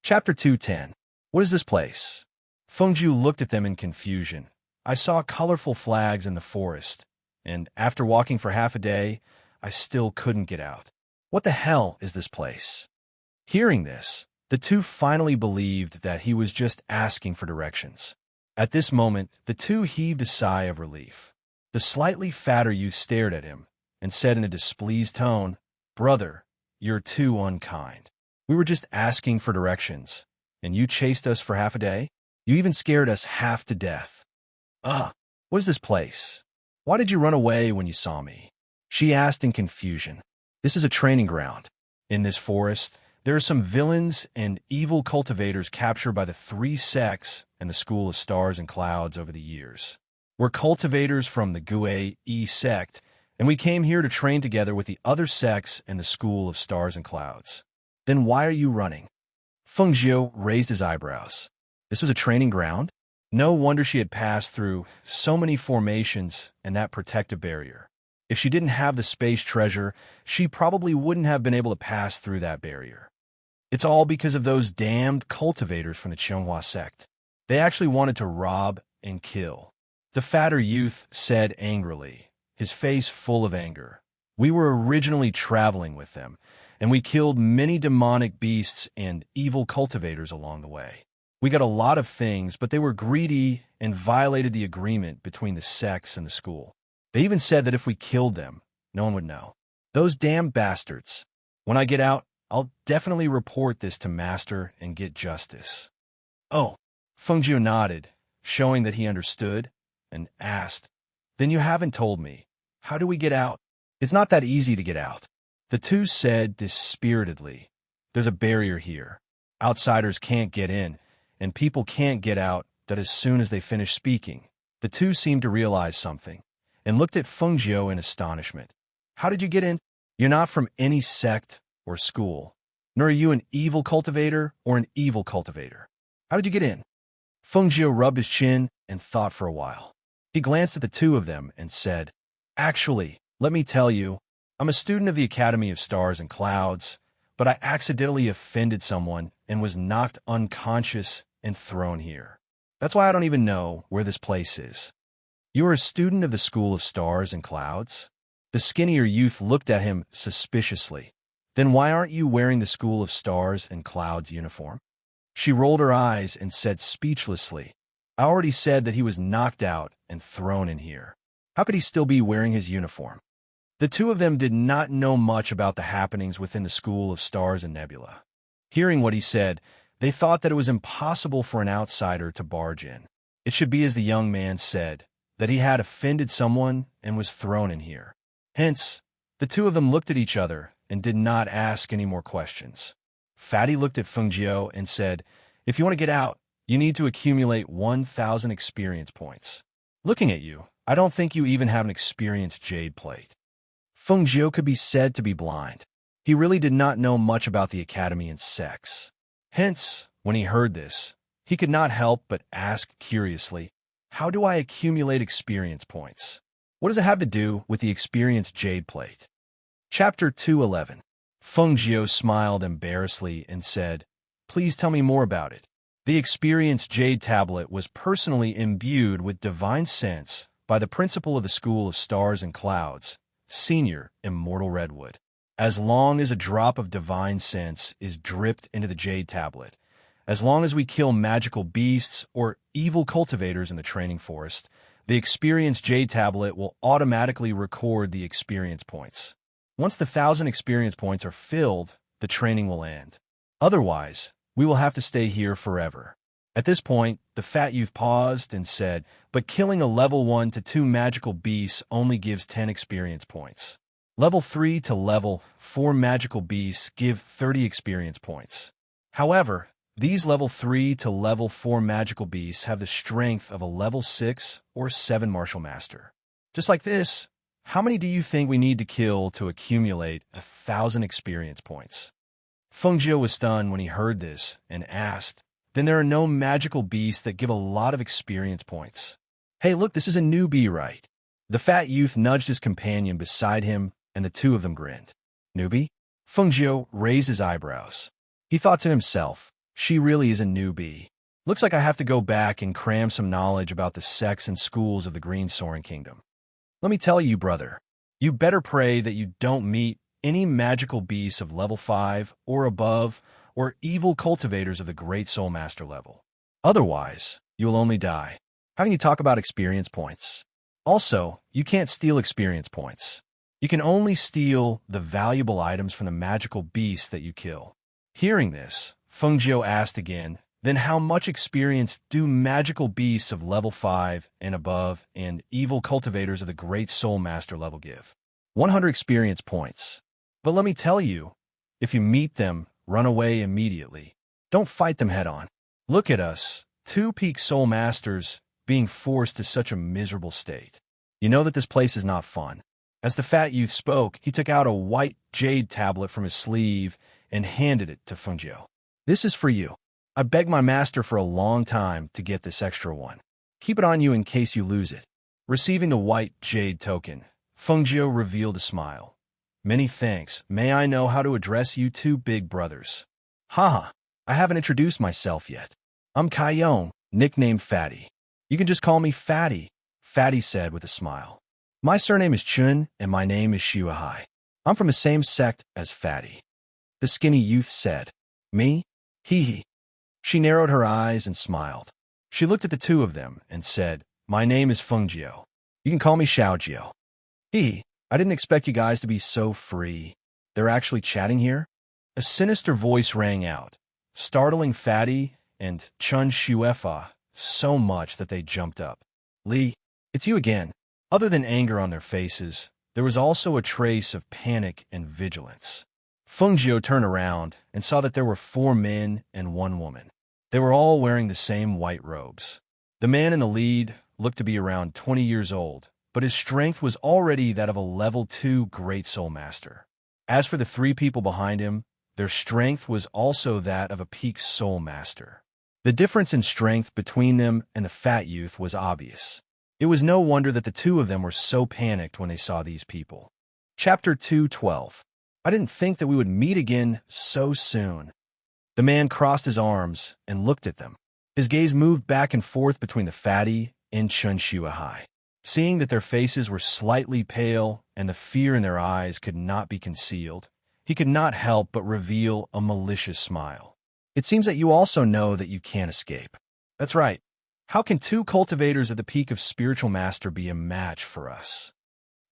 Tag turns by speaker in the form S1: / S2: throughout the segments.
S1: Chapter 210. What is this place? Fengju looked at them in confusion. I saw colorful flags in the forest, and after walking for half a day, I still couldn't get out. What the hell is this place? Hearing this, the two finally believed that he was just asking for directions. At this moment, the two heaved a sigh of relief. The slightly fatter youth stared at him and said in a displeased tone, "Brother, you're too unkind. We were just asking for directions, and you chased us for half a day? You even scared us half to death. What is this place? Why did you run away when you saw me?" She asked in confusion. This is a training ground. In this forest, there are some villains and evil cultivators captured by the three sects and the School of Stars and Clouds over the years. We're cultivators from the Gue-E sect, and we came here to train together with the other sects and the School of Stars and Clouds. Then why are you running? Fengjiu raised his eyebrows. This was a training ground? No wonder she had passed through so many formations and that protective barrier. If she didn't have the space treasure, she probably wouldn't have been able to pass through that barrier. It's all because of those damned cultivators from the Qianghua sect. They actually wanted to rob and kill. The fatter youth said angrily, his face full of anger. We were originally traveling with them, and we killed many demonic beasts and evil cultivators along the way. We got a lot of things, but they were greedy and violated the agreement between the sects and the school. They even said that if we killed them, no one would know. Those damn bastards. When I get out, I'll definitely report this to Master and get justice. Oh, Fengjiu nodded, showing that he understood, and asked, "Then you haven't told me. How do we get out?" "It's not that easy to get out." The two said dispiritedly, "There's a barrier here. Outsiders can't get in, and people can't get out that as soon as they finish speaking." The two seemed to realize something, and looked at Fengjiu in astonishment. "How did you get in? You're not from any sect or school, nor are you an evil cultivator or an evil cultivator. How did you get in?" Fengjiu rubbed his chin and thought for a while. He glanced at the two of them and said, "Actually, let me tell you, I'm a student of the Academy of Stars and Clouds, but I accidentally offended someone and was knocked unconscious and thrown here. That's why I don't even know where this place is." "You are a student of the School of Stars and Clouds?" The skinnier youth looked at him suspiciously. "Then why aren't you wearing the School of Stars and Clouds uniform?" She rolled her eyes and said speechlessly, "I already said that he was knocked out and thrown in here. How could he still be wearing his uniform?" The two of them did not know much about the happenings within the School of Stars and Nebula. Hearing what he said, they thought that it was impossible for an outsider to barge in. It should be as the young man said, that he had offended someone and was thrown in here. Hence, the two of them looked at each other and did not ask any more questions. Fatty looked at Fengjiu and said, "If you want to get out, you need to accumulate 1,000 experience points. Looking at you, I don't think you even have an experience jade plate." Fengjiu could be said to be blind. He really did not know much about the academy and sects. Hence, when he heard this, he could not help but ask curiously, "How do I accumulate experience points? What does it have to do with the experience jade plate?" Chapter 211. Fengjiu smiled embarrassedly and said, "Please tell me more about it." The experience jade tablet was personally imbued with divine sense by the principal of the School of Stars and Clouds, Senior Immortal Redwood. As long as a drop of divine sense is dripped into the jade tablet, as long as we kill magical beasts or evil cultivators in the training forest, the experience jade tablet will automatically record the experience points. Once the 1,000 experience points are filled, the training will end. Otherwise, we will have to stay here forever. At this point, the fat youth paused and said, "But killing a level 1 to 2 magical beasts only gives 10 experience points. Level 3 to level 4 magical beasts give 30 experience points. However, these level 3 to level 4 magical beasts have the strength of a level 6 or 7 martial master. Just like this, how many do you think we need to kill to accumulate 1,000 experience points?" Fengjiu was stunned when he heard this and asked, "Then there are no magical beasts that give a lot of experience points?" "Hey, look, this is a newbie, right?" The fat youth nudged his companion beside him, and the two of them grinned. "Newbie?" Fengjiu raised his eyebrows. He thought to himself, She really is a newbie. Looks like I have to go back and cram some knowledge about the sects and schools of the Green Soaring Kingdom. Let me tell you, brother, you better pray that you don't meet any magical beasts of level 5 or above or evil cultivators of the Great Soul Master level. Otherwise, you'll only die. How can you talk about experience points? Also, you can't steal experience points. You can only steal the valuable items from the magical beasts that you kill. Hearing this, Fengjiu asked again, then how much experience do magical beasts of level 5 and above and evil cultivators of the Great Soul Master level give? 100 experience points. But let me tell you, if you meet them, run away immediately. Don't fight them head on. Look at us, 2 peak soul masters, being forced to such a miserable state. You know that this place is not fun. As the fat youth spoke, he took out a white jade tablet from his sleeve and handed it to Fengjiu. This is for you. I begged my master for a long time to get this extra one. Keep it on you in case you lose it. Receiving the white jade token, Fengjiu revealed a smile. Many thanks. May I know how to address you 2 big brothers? Haha, I haven't introduced myself yet. I'm Kaiyong, nicknamed Fatty. You can just call me Fatty, Fatty said with a smile. My surname is Chun, and my name is Shuahai. I'm from the same sect as Fatty. The skinny youth said. Me? Hee. She narrowed her eyes and smiled. She looked at the 2 of them and said, My name is Fengjiu. You can call me Xiaojiu. I didn't expect you guys to be so free. They're actually chatting here? A sinister voice rang out, startling Fatty and Chun Shuefa so much that they jumped up. Li, it's you again. Other than anger on their faces, there was also a trace of panic and vigilance. Fengjiu turned around and saw that there were 4 men and 1 woman. They were all wearing the same white robes. The man in the lead looked to be around 20 years old, but his strength was already that of a level 2 Great Soul Master. As for the 3 people behind him, their strength was also that of a peak Soul Master. The difference in strength between them and the fat youth was obvious. It was no wonder that the 2 of them were so panicked when they saw these people. Chapter 2:12. I didn't think that we would meet again so soon. The man crossed his arms and looked at them. His gaze moved back and forth between the fatty and Chun Shuahai. Seeing that their faces were slightly pale and the fear in their eyes could not be concealed, he could not help but reveal a malicious smile. It seems that you also know that you can't escape. That's right. How can 2 cultivators of the peak of Spiritual Master be a match for us?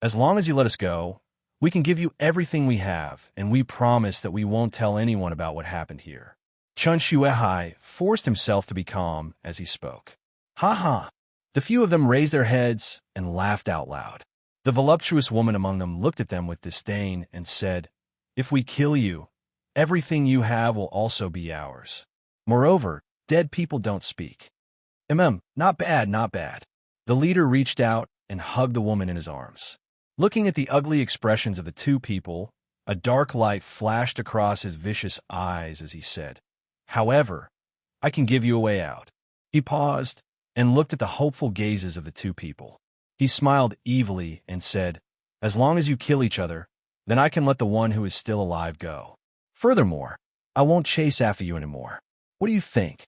S1: As long as you let us go, we can give you everything we have, and we promise that we won't tell anyone about what happened here. Chun Shuehai forced himself to be calm as he spoke. Ha ha! The few of them raised their heads and laughed out loud. The voluptuous woman among them looked at them with disdain and said, If we kill you, everything you have will also be ours. Moreover, dead people don't speak. Not bad, not bad. The leader reached out and hugged the woman in his arms. Looking at the ugly expressions of the 2 people, a dark light flashed across his vicious eyes as he said, However, I can give you a way out. He paused and looked at the hopeful gazes of the 2 people. He smiled evilly and said, As long as you kill each other, then I can let the one who is still alive go. Furthermore, I won't chase after you anymore. What do you think?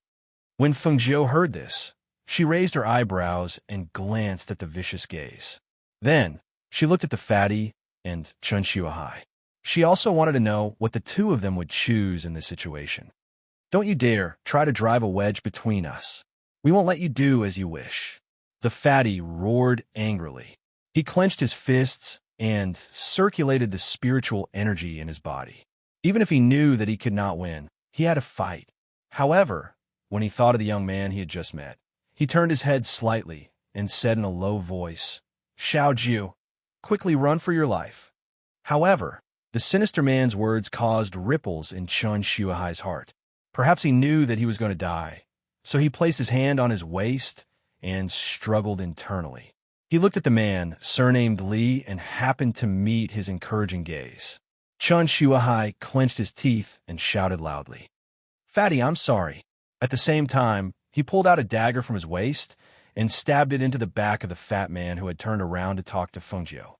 S1: When Fengjiu heard this, she raised her eyebrows and glanced at the vicious gaze. Then, she looked at the fatty and Chun Shuahai. She also wanted to know what the 2 of them would choose in this situation. Don't you dare try to drive a wedge between us. We won't let you do as you wish. The fatty roared angrily. He clenched his fists and circulated the spiritual energy in his body. Even if he knew that he could not win, he had to fight. However, when he thought of the young man he had just met, he turned his head slightly and said in a low voice, Xiaojiu, quickly run for your life. However, the sinister man's words caused ripples in Chun Shuahai's heart. Perhaps he knew that he was going to die, so he placed his hand on his waist and struggled internally. He looked at the man, surnamed Li, and happened to meet his encouraging gaze. Chun Shuahai clenched his teeth and shouted loudly, Fatty, I'm sorry. At the same time, he pulled out a dagger from his waist and stabbed it into the back of the fat man who had turned around to talk to Fengjiu.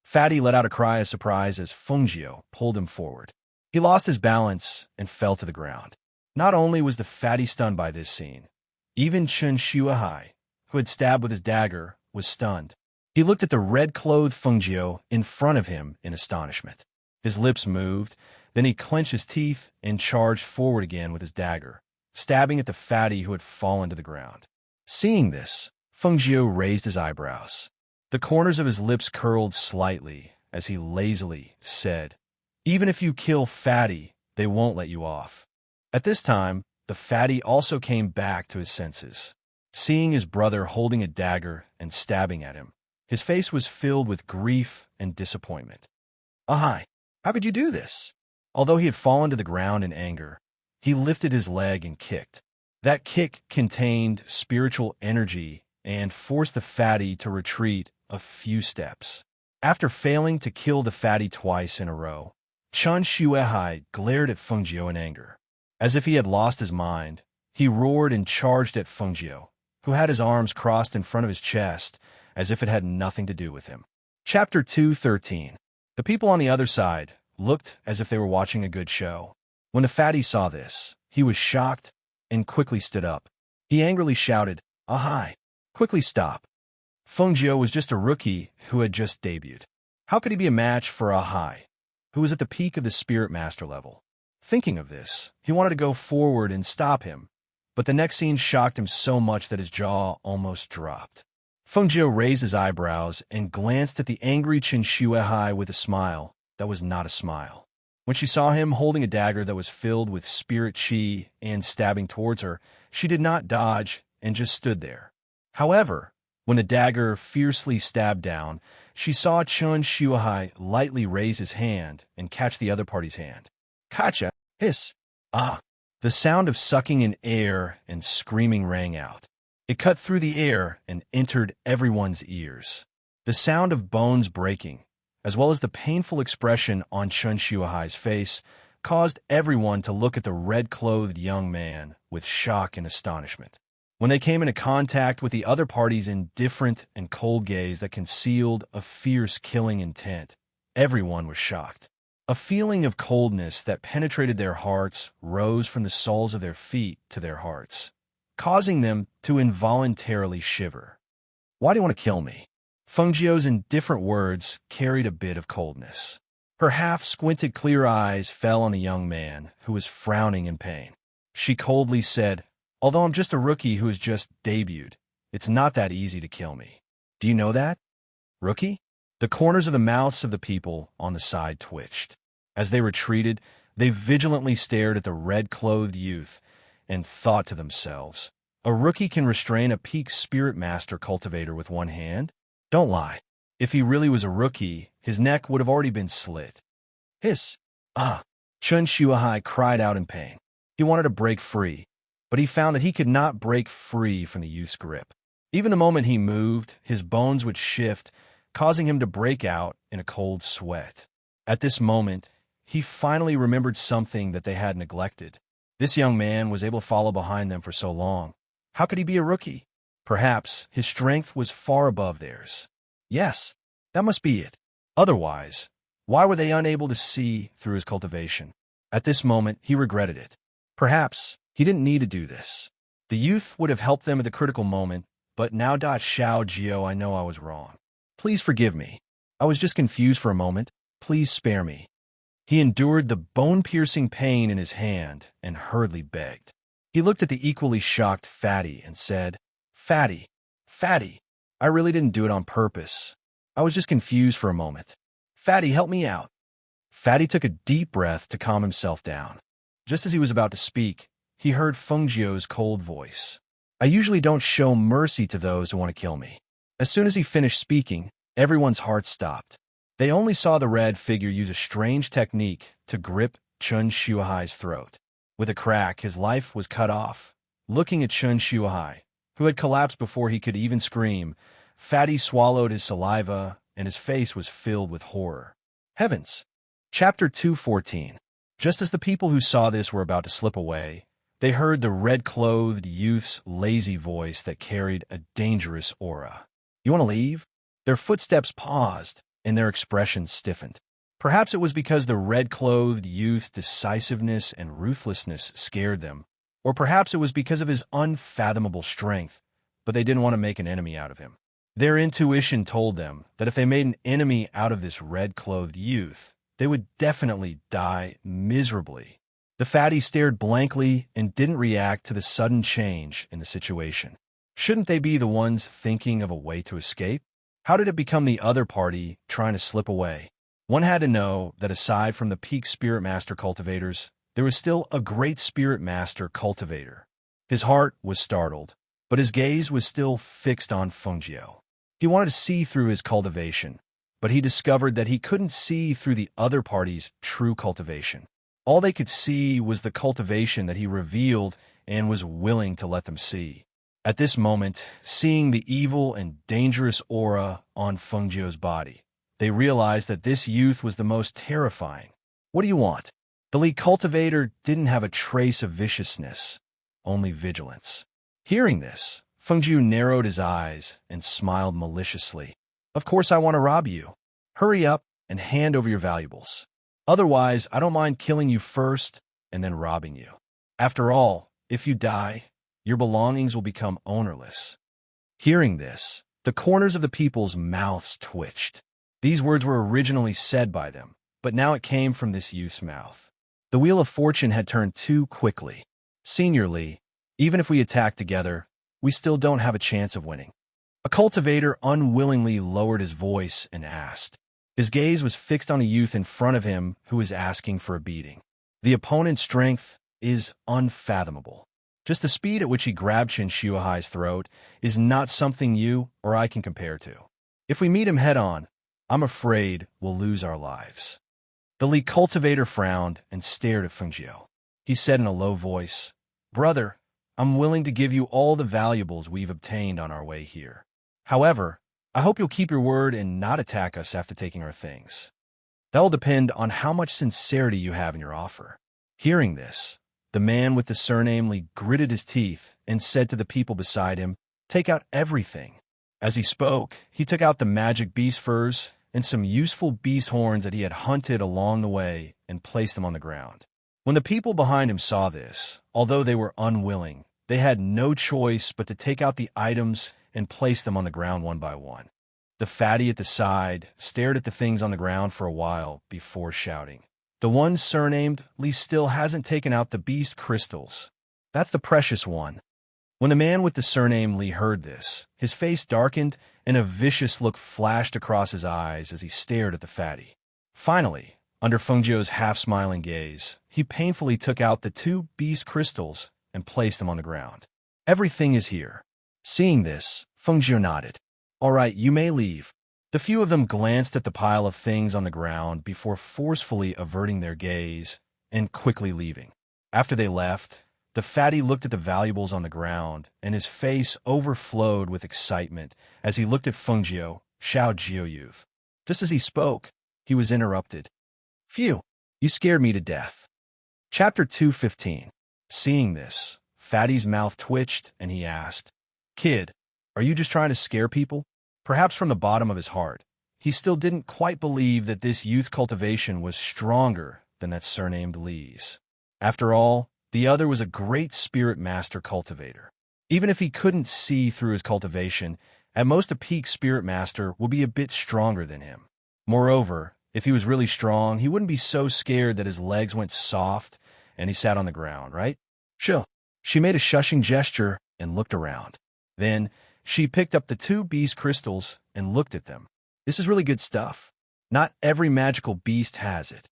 S1: Fatty let out a cry of surprise as Fengjiu pulled him forward. He lost his balance and fell to the ground. Not only was the fatty stunned by this scene, even Chen Shuahai, who had stabbed with his dagger, was stunned. He looked at the red-clothed Fengjiu in front of him in astonishment. His lips moved, then he clenched his teeth and charged forward again with his dagger, stabbing at the fatty who had fallen to the ground. Seeing this, Fengjiu raised his eyebrows. The corners of his lips curled slightly as he lazily said, "Even if you kill Fatty, they won't let you off." At this time, the fatty also came back to his senses. Seeing his brother holding a dagger and stabbing at him, his face was filled with grief and disappointment. "Ahai, how could you do this?" Although he had fallen to the ground in anger, he lifted his leg and kicked. That kick contained spiritual energy and forced the fatty to retreat a few steps. After failing to kill the fatty twice in a row, Chen Shuehai glared at Fengjiu in anger. As if he had lost his mind, he roared and charged at Fengjiu, who had his arms crossed in front of his chest, as if it had nothing to do with him. Chapter 2:13. The people on the other side looked as if they were watching a good show. When the fatty saw this, he was shocked and quickly stood up. He angrily shouted, "Ahai! Quickly stop." Fengjiu was just a rookie who had just debuted. How could he be a match for Ahai, who was at the peak of the Spirit Master level? Thinking of this, he wanted to go forward and stop him, but the next scene shocked him so much that his jaw almost dropped. Fengjiu raised his eyebrows and glanced at the angry Chen Shuehai with a smile that was not a smile. When she saw him holding a dagger that was filled with spirit chi and stabbing towards her, she did not dodge and just stood there. However, when the dagger fiercely stabbed down, she saw Chen Shuehai lightly raise his hand and catch the other party's hand. "Kacha! Hiss! Ah!" The sound of sucking in air and screaming rang out. It cut through the air and entered everyone's ears. The sound of bones breaking, as well as the painful expression on Chen Shuehai's face, caused everyone to look at the red-clothed young man with shock and astonishment. When they came into contact with the other party's indifferent and cold gaze that concealed a fierce killing intent, everyone was shocked. A feeling of coldness that penetrated their hearts rose from the soles of their feet to their hearts, causing them to involuntarily shiver. "Why do you want to kill me?" Fengjiu's indifferent words carried a bit of coldness. Her half-squinted clear eyes fell on the young man, who was frowning in pain. She coldly said, "Although I'm just a rookie who has just debuted, it's not that easy to kill me. Do you know that? Rookie?" The corners of the mouths of the people on the side twitched. As they retreated, they vigilantly stared at the red-clothed youth and thought to themselves, "A rookie can restrain a peak spirit master cultivator with one hand? Don't lie. If he really was a rookie, his neck would have already been slit." "Hiss! Ah!" Chen Shuehai cried out in pain. He wanted to break free, but he found that he could not break free from the youth's grip. Even the moment he moved, his bones would shift, causing him to break out in a cold sweat. At this moment, he finally remembered something that they had neglected. This young man was able to follow behind them for so long. How could he be a rookie? Perhaps his strength was far above theirs. Yes, that must be it. Otherwise, why were they unable to see through his cultivation? At this moment, he regretted it. Perhaps he didn't need to do this. The youth would have helped them at the critical moment, but now Xiao Jio, I know I was wrong. Please forgive me. I was just confused for a moment. Please spare me. He endured the bone-piercing pain in his hand and hurriedly begged. He looked at the equally shocked Fatty and said, Fatty, I really didn't do it on purpose. I was just confused for a moment. Fatty, help me out." Fatty took a deep breath to calm himself down. Just as he was about to speak, he heard Fengjiu's cold voice. "I usually don't show mercy to those who want to kill me." As soon as he finished speaking, everyone's heart stopped. They only saw the red figure use a strange technique to grip Chen Shuehai's throat. With a crack, his life was cut off. Looking at Chen Shuehai, who had collapsed before he could even scream, Fatty swallowed his saliva, and his face was filled with horror. Heavens! Chapter 2:14. Just as the people who saw this were about to slip away, they heard the red-clothed youth's lazy voice that carried a dangerous aura. "You want to leave?" Their footsteps paused, and their expressions stiffened. Perhaps it was because the red-clothed youth's decisiveness and ruthlessness scared them, or perhaps it was because of his unfathomable strength, but they didn't want to make an enemy out of him. Their intuition told them that if they made an enemy out of this red-clothed youth, they would definitely die miserably. The fatty stared blankly and didn't react to the sudden change in the situation. Shouldn't they be the ones thinking of a way to escape? How did it become the other party trying to slip away? One had to know that aside from the peak Spirit Master cultivators, there was still a great Spirit Master cultivator. His heart was startled, but his gaze was still fixed on Fengjiu. He wanted to see through his cultivation, but he discovered that he couldn't see through the other party's true cultivation. All they could see was the cultivation that he revealed and was willing to let them see. At this moment, seeing the evil and dangerous aura on Fengjiu's body, they realized that this youth was the most terrifying. What do you want? The lead cultivator didn't have a trace of viciousness, only vigilance. Hearing this, Fengjiu narrowed his eyes and smiled maliciously. Of course I want to rob you. Hurry up and hand over your valuables. Otherwise, I don't mind killing you first and then robbing you. After all, if you die, your belongings will become ownerless. Hearing this, the corners of the people's mouths twitched. These words were originally said by them, but now it came from this youth's mouth. The wheel of fortune had turned too quickly. Senior Lee, even if we attack together, we still don't have a chance of winning. A cultivator unwillingly lowered his voice and asked. His gaze was fixed on a youth in front of him who was asking for a beating. The opponent's strength is unfathomable. Just the speed at which he grabbed Chen Shuahai's throat is not something you or I can compare to. If we meet him head-on, I'm afraid we'll lose our lives. The Li cultivator frowned and stared at Fengjiu. He said in a low voice, Brother, I'm willing to give you all the valuables we've obtained on our way here. However, I hope you'll keep your word and not attack us after taking our things. That will depend on how much sincerity you have in your offer. Hearing this, the man with the surname Li gritted his teeth and said to the people beside him, Take out everything. As he spoke, he took out the magic beast furs and some useful beast horns that he had hunted along the way and placed them on the ground. When the people behind him saw this, although they were unwilling, they had no choice but to take out the items and place them on the ground one by one. The fatty at the side stared at the things on the ground for a while before shouting. The one surnamed Li still hasn't taken out the beast crystals. That's the precious one. When the man with the surname Li heard this, his face darkened and a vicious look flashed across his eyes as he stared at the fatty. Finally, under Fengjiu's half-smiling gaze, he painfully took out the 2 beast crystals and placed them on the ground. Everything is here. Seeing this, Fengjiu nodded. All right, you may leave. The few of them glanced at the pile of things on the ground before forcefully averting their gaze and quickly leaving. After they left, the fatty looked at the valuables on the ground, and his face overflowed with excitement as he looked at Fengjiu, Xiao Jiuyuv. Just as he spoke, he was interrupted. Phew, you scared me to death. Chapter 215. Seeing this, Fatty's mouth twitched, and he asked, Kid, are you just trying to scare people? Perhaps from the bottom of his heart, he still didn't quite believe that this youth cultivation was stronger than that surnamed Lee's. After all, the other was a great Spirit Master cultivator. Even if he couldn't see through his cultivation, at most a peak Spirit Master would be a bit stronger than him. Moreover, if he was really strong, he wouldn't be so scared that his legs went soft and he sat on the ground, right? Sure. She made a shushing gesture and looked around. Then, she picked up the 2 beast crystals and looked at them. This is really good stuff. Not every magical beast has it.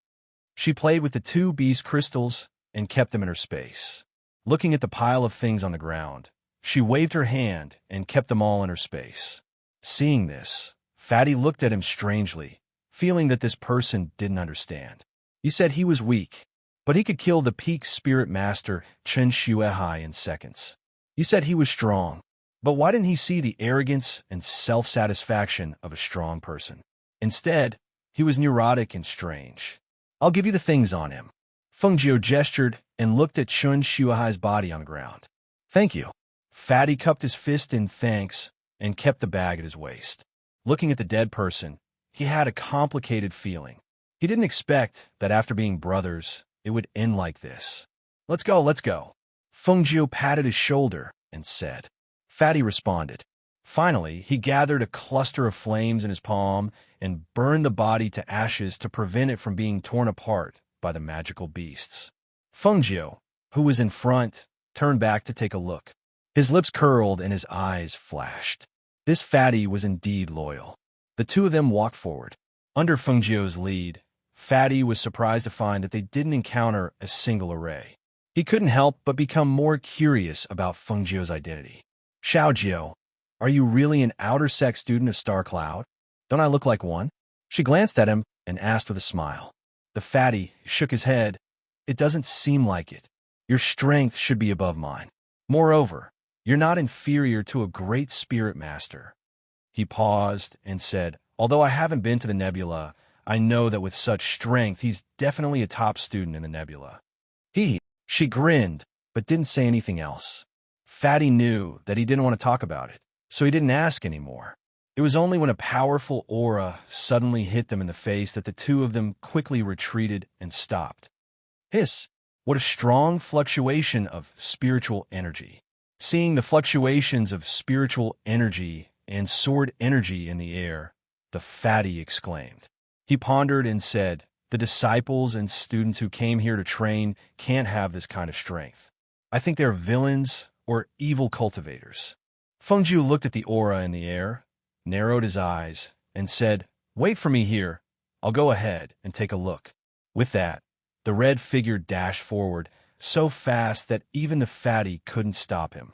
S1: She played with the 2 beast crystals and kept them in her space. Looking at the pile of things on the ground, she waved her hand and kept them all in her space. Seeing this, Fatty looked at him strangely, feeling that this person didn't understand. He said he was weak, but he could kill the peak Spirit Master Chen Shuehai in seconds. You said he was strong. But why didn't he see the arrogance and self-satisfaction of a strong person? Instead, he was neurotic and strange. I'll give you the things on him. Fengjiu gestured and looked at Chen Shuahai's body on the ground. Thank you. Fatty cupped his fist in thanks and kept the bag at his waist. Looking at the dead person, he had a complicated feeling. He didn't expect that after being brothers, it would end like this. Let's go, let's go. Feng Jiu patted his shoulder and said. Fatty responded. Finally, he gathered a cluster of flames in his palm and burned the body to ashes to prevent it from being torn apart by the magical beasts. Feng Jiu, who was in front, turned back to take a look. His lips curled and his eyes flashed. This fatty was indeed loyal. The two of them walked forward. Under Feng Jiu's lead, Fatty was surprised to find that they didn't encounter a single array. He couldn't help but become more curious about Feng Jiu's identity. Xiao Jiu, are you really an outer sect student of Star Cloud? Don't I look like one? She glanced at him and asked with a smile. The fatty shook his head. It doesn't seem like it. Your strength should be above mine. Moreover, you're not inferior to a great spirit master. He paused and said, although I haven't been to the nebula, I know that with such strength, he's definitely a top student in the nebula. She grinned, but didn't say anything else. Fatty knew that he didn't want to talk about it, so he didn't ask anymore. It was only when a powerful aura suddenly hit them in the face that the two of them quickly retreated and stopped. Hiss! What a strong fluctuation of spiritual energy. Seeing the fluctuations of spiritual energy and sword energy in the air, the fatty exclaimed. He pondered and said, the disciples and students who came here to train can't have this kind of strength. I think they're villains or evil cultivators. Feng Jiu looked at the aura in the air, narrowed his eyes, and said, wait for me here. I'll go ahead and take a look. With that, the red figure dashed forward, so fast that even the fatty couldn't stop him.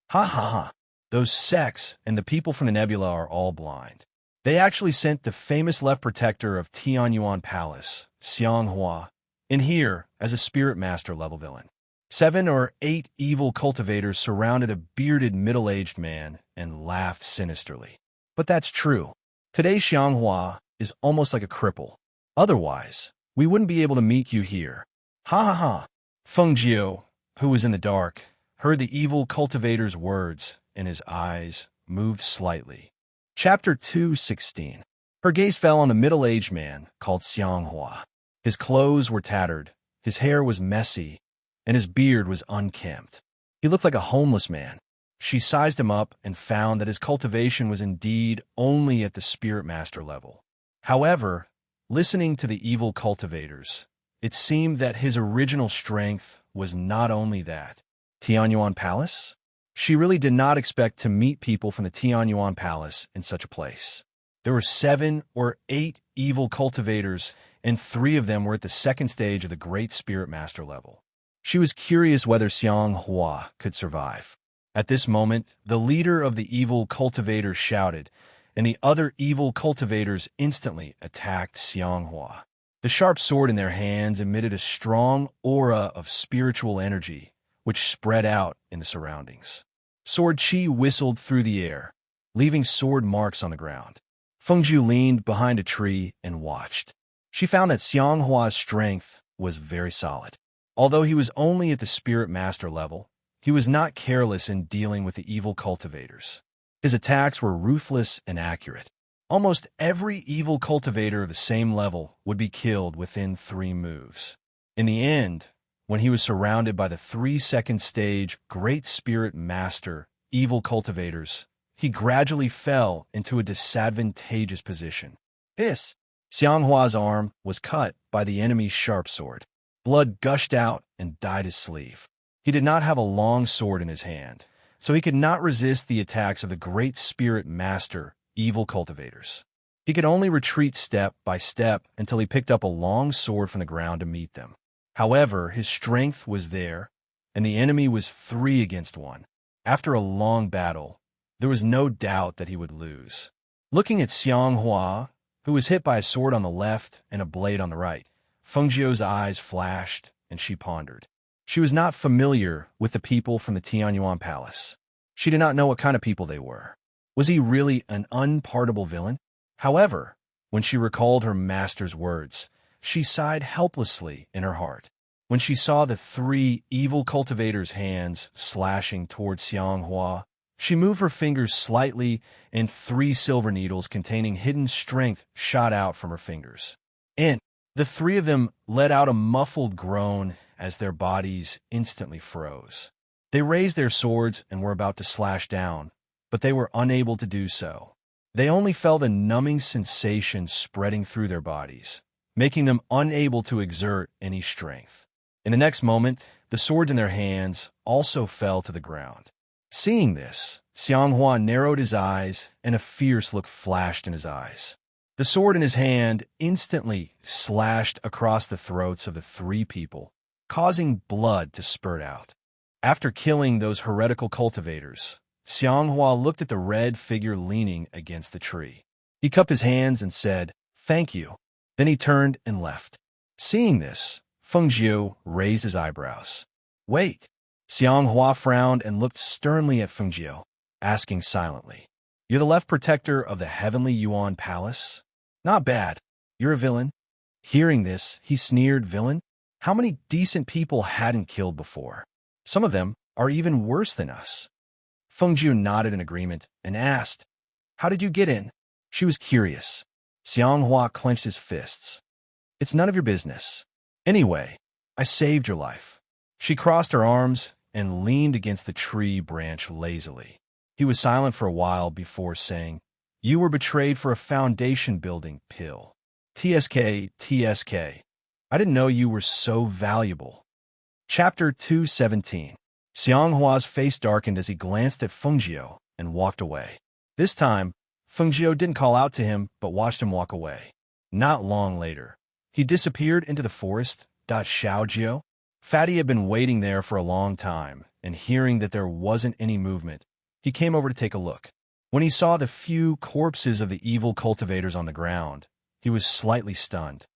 S1: Ha ha ha. Those sects and the people from the nebula are all blind. They actually sent the famous left protector of Tianyuan Palace, Xianghua, in here as a spirit master level villain. 7 or 8 evil cultivators surrounded a bearded middle-aged man and laughed sinisterly. But that's true. Today Xianghua is almost like a cripple. Otherwise, we wouldn't be able to meet you here. Ha ha ha. Feng Jiu, who was in the dark, heard the evil cultivator's words, and his eyes moved slightly. Chapter 2:16. Her gaze fell on the middle-aged man called Xianghua. His clothes were tattered, his hair was messy, and his beard was unkempt. He looked like a homeless man. She sized him up and found that his cultivation was indeed only at the spirit master level. However, listening to the evil cultivators, it seemed that his original strength was not only that. Tianyuan Palace? She really did not expect to meet people from the Tianyuan Palace in such a place. There were 7 or 8 evil cultivators, and 3 of them were at the second stage of the Great Spirit Master level. She was curious whether Xianghua could survive. At this moment, the leader of the evil cultivators shouted, and the other evil cultivators instantly attacked Xianghua. The sharp sword in their hands emitted a strong aura of spiritual energy, which spread out in the surroundings. Sword chi whistled through the air, leaving sword marks on the ground. Feng Jiu leaned behind a tree and watched. She found that Xianghua's strength was very solid. Although he was only at the spirit master level, he was not careless in dealing with the evil cultivators. His attacks were ruthless and accurate. Almost every evil cultivator of the same level would be killed within 3 moves. In the end, when he was surrounded by the 3-second stage Great Spirit Master evil cultivators, he gradually fell into a disadvantageous position. Xianghua's arm was cut by the enemy's sharp sword. Blood gushed out and dyed his sleeve. He did not have a long sword in his hand, so he could not resist the attacks of the Great Spirit Master evil cultivators. He could only retreat step by step until he picked up a long sword from the ground to meet them. However, his strength was there, and the enemy was 3 against 1. After a long battle, there was no doubt that he would lose. Looking at Xianghua, who was hit by a sword on the left and a blade on the right, Feng Jiu's eyes flashed, and she pondered. She was not familiar with the people from the Tianyuan Palace. She did not know what kind of people they were. Was he really an unpardonable villain? However, when she recalled her master's words, she sighed helplessly in her heart. When she saw the 3 evil cultivators' hands slashing toward Xianghua, she moved her fingers slightly, and 3 silver needles containing hidden strength shot out from her fingers. The three of them let out a muffled groan as their bodies instantly froze. They raised their swords and were about to slash down, but they were unable to do so. They only felt a numbing sensation spreading through their bodies, making them unable to exert any strength. In the next moment, the swords in their hands also fell to the ground. Seeing this, Xianghua narrowed his eyes and a fierce look flashed in his eyes. The sword in his hand instantly slashed across the throats of the three people, causing blood to spurt out. After killing those heretical cultivators, Xianghua looked at the red figure leaning against the tree. He cupped his hands and said, "Thank you." Then he turned and left. Seeing this, Feng Jiu raised his eyebrows. "Wait." Xianghua frowned and looked sternly at Feng Jiu, asking silently, "You're the left protector of the Heavenly Yuan Palace? Not bad. You're a villain." Hearing this, he sneered, "Villain? How many decent people hadn't killed before? Some of them are even worse than us." Feng Jiu nodded in agreement and asked, "How did you get in?" She was curious. Xianghua clenched his fists. "It's none of your business. Anyway, I saved your life." She crossed her arms and leaned against the tree branch lazily. He was silent for a while before saying, "You were betrayed for a foundation-building pill. TSK, TSK. I didn't know you were so valuable." Chapter 217. Xianghua's face darkened as he glanced at Feng Jiu and walked away. This time, Feng Jiu didn't call out to him, but watched him walk away. Not long later, he disappeared into the forest. Xiao Jiu. Fatty had been waiting there for a long time, and hearing that there wasn't any movement, he came over to take a look. When he saw the few corpses of the evil cultivators on the ground, he was slightly stunned.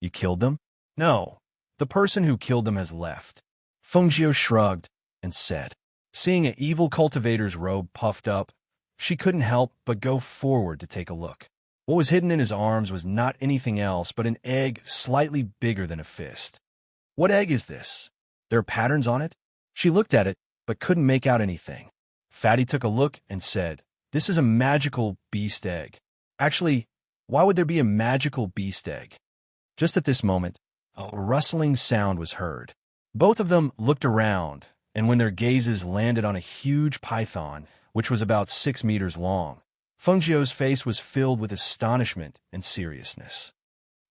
S1: "You killed them?" "No. The person who killed them has left." Feng Jiu shrugged and said. Seeing an evil cultivator's robe puffed up, she couldn't help but go forward to take a look. What was hidden in his arms was not anything else but an egg slightly bigger than a fist. "What egg is this? There are patterns on it?" She looked at it, but couldn't make out anything. Fatty took a look and said, "This is a magical beast egg." "Actually, why would there be a magical beast egg?" Just at this moment, a rustling sound was heard. Both of them looked around, and when their gazes landed on a huge python, which was about 6 meters long, Feng Jiu's face was filled with astonishment and seriousness.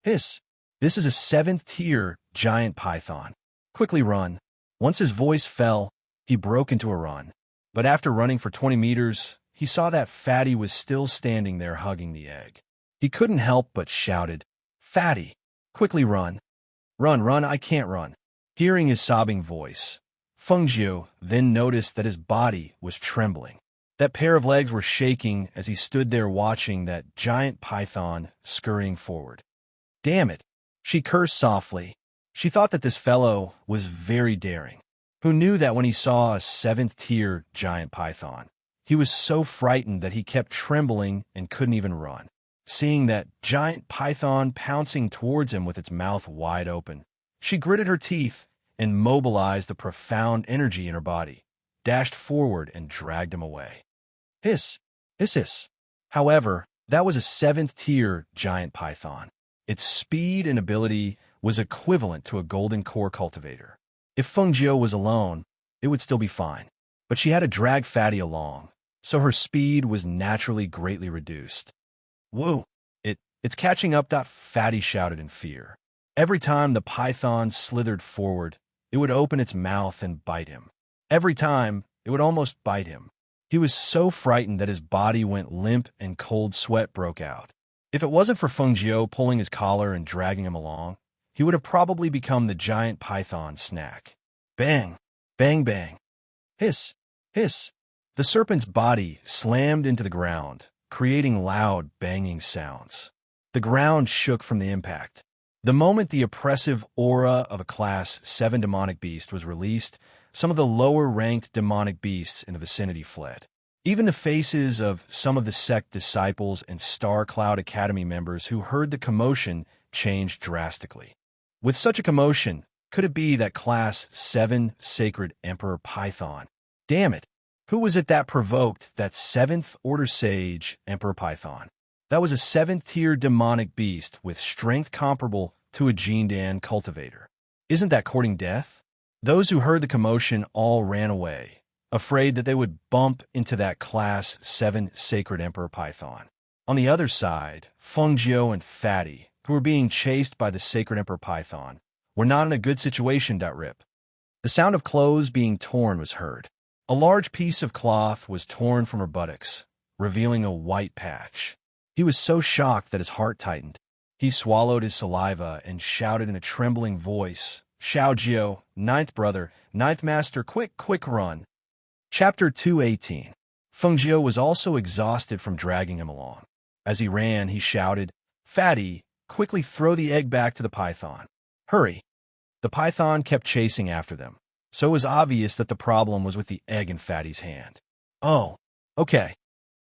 S1: "This is a 7th-tier giant python. Quickly run." Once his voice fell, he broke into a run. But after running for 20 meters, he saw that Fatty was still standing there hugging the egg. He couldn't help but shouted, "Fatty, quickly run. Run, run, I can't run." Hearing his sobbing voice, Feng Jiu then noticed that his body was trembling. That pair of legs were shaking as he stood there watching that giant python scurrying forward. "Damn it," she cursed softly. She thought that this fellow was very daring. Who knew that when he saw a 7th-tier giant python, he was so frightened that he kept trembling and couldn't even run. Seeing that giant python pouncing towards him with its mouth wide open, she gritted her teeth and mobilized the profound energy in her body, dashed forward and dragged him away. Hiss, hiss, hiss. However, that was a 7th-tier giant python. Its speed and ability was equivalent to a golden core cultivator. If Feng Jiu was alone, it would still be fine. But she had to drag Fatty along, so her speed was naturally greatly reduced. "Whoa, it's catching up," Fatty shouted in fear. Every time the python slithered forward, it would open its mouth and bite him. Every time, it would almost bite him. He was so frightened that his body went limp and cold sweat broke out. If it wasn't for Feng Jiu pulling his collar and dragging him along, he would have probably become the giant python snack. Bang! Bang, bang! Hiss! Hiss! The serpent's body slammed into the ground, creating loud, banging sounds. The ground shook from the impact. The moment the oppressive aura of a Class 7 demonic beast was released, some of the lower-ranked demonic beasts in the vicinity fled. Even the faces of some of the sect disciples and Star Cloud Academy members who heard the commotion changed drastically. With such a commotion, could it be that Class 7 Sacred Emperor Python? Damn it! Who was it that provoked that 7th Order Sage Emperor Python? That was a 7th-tier demonic beast with strength comparable to a Jindan cultivator. Isn't that courting death? Those who heard the commotion all ran away, afraid that they would bump into that Class 7 Sacred Emperor Python. On the other side, Fengjiu and Fatty, who were being chased by the Sacred Emperor Python, were not in a good situation. Rip. The sound of clothes being torn was heard. A large piece of cloth was torn from her buttocks, revealing a white patch. He was so shocked that his heart tightened. He swallowed his saliva and shouted in a trembling voice, "Xiaojiu, ninth brother, ninth master, quick, quick, run!" Chapter 218. Fengjiu was also exhausted from dragging him along. As he ran, he shouted, "Fatty, quickly throw the egg back to the python. Hurry!" The python kept chasing after them, so it was obvious that the problem was with the egg in Fatty's hand. "Oh, okay."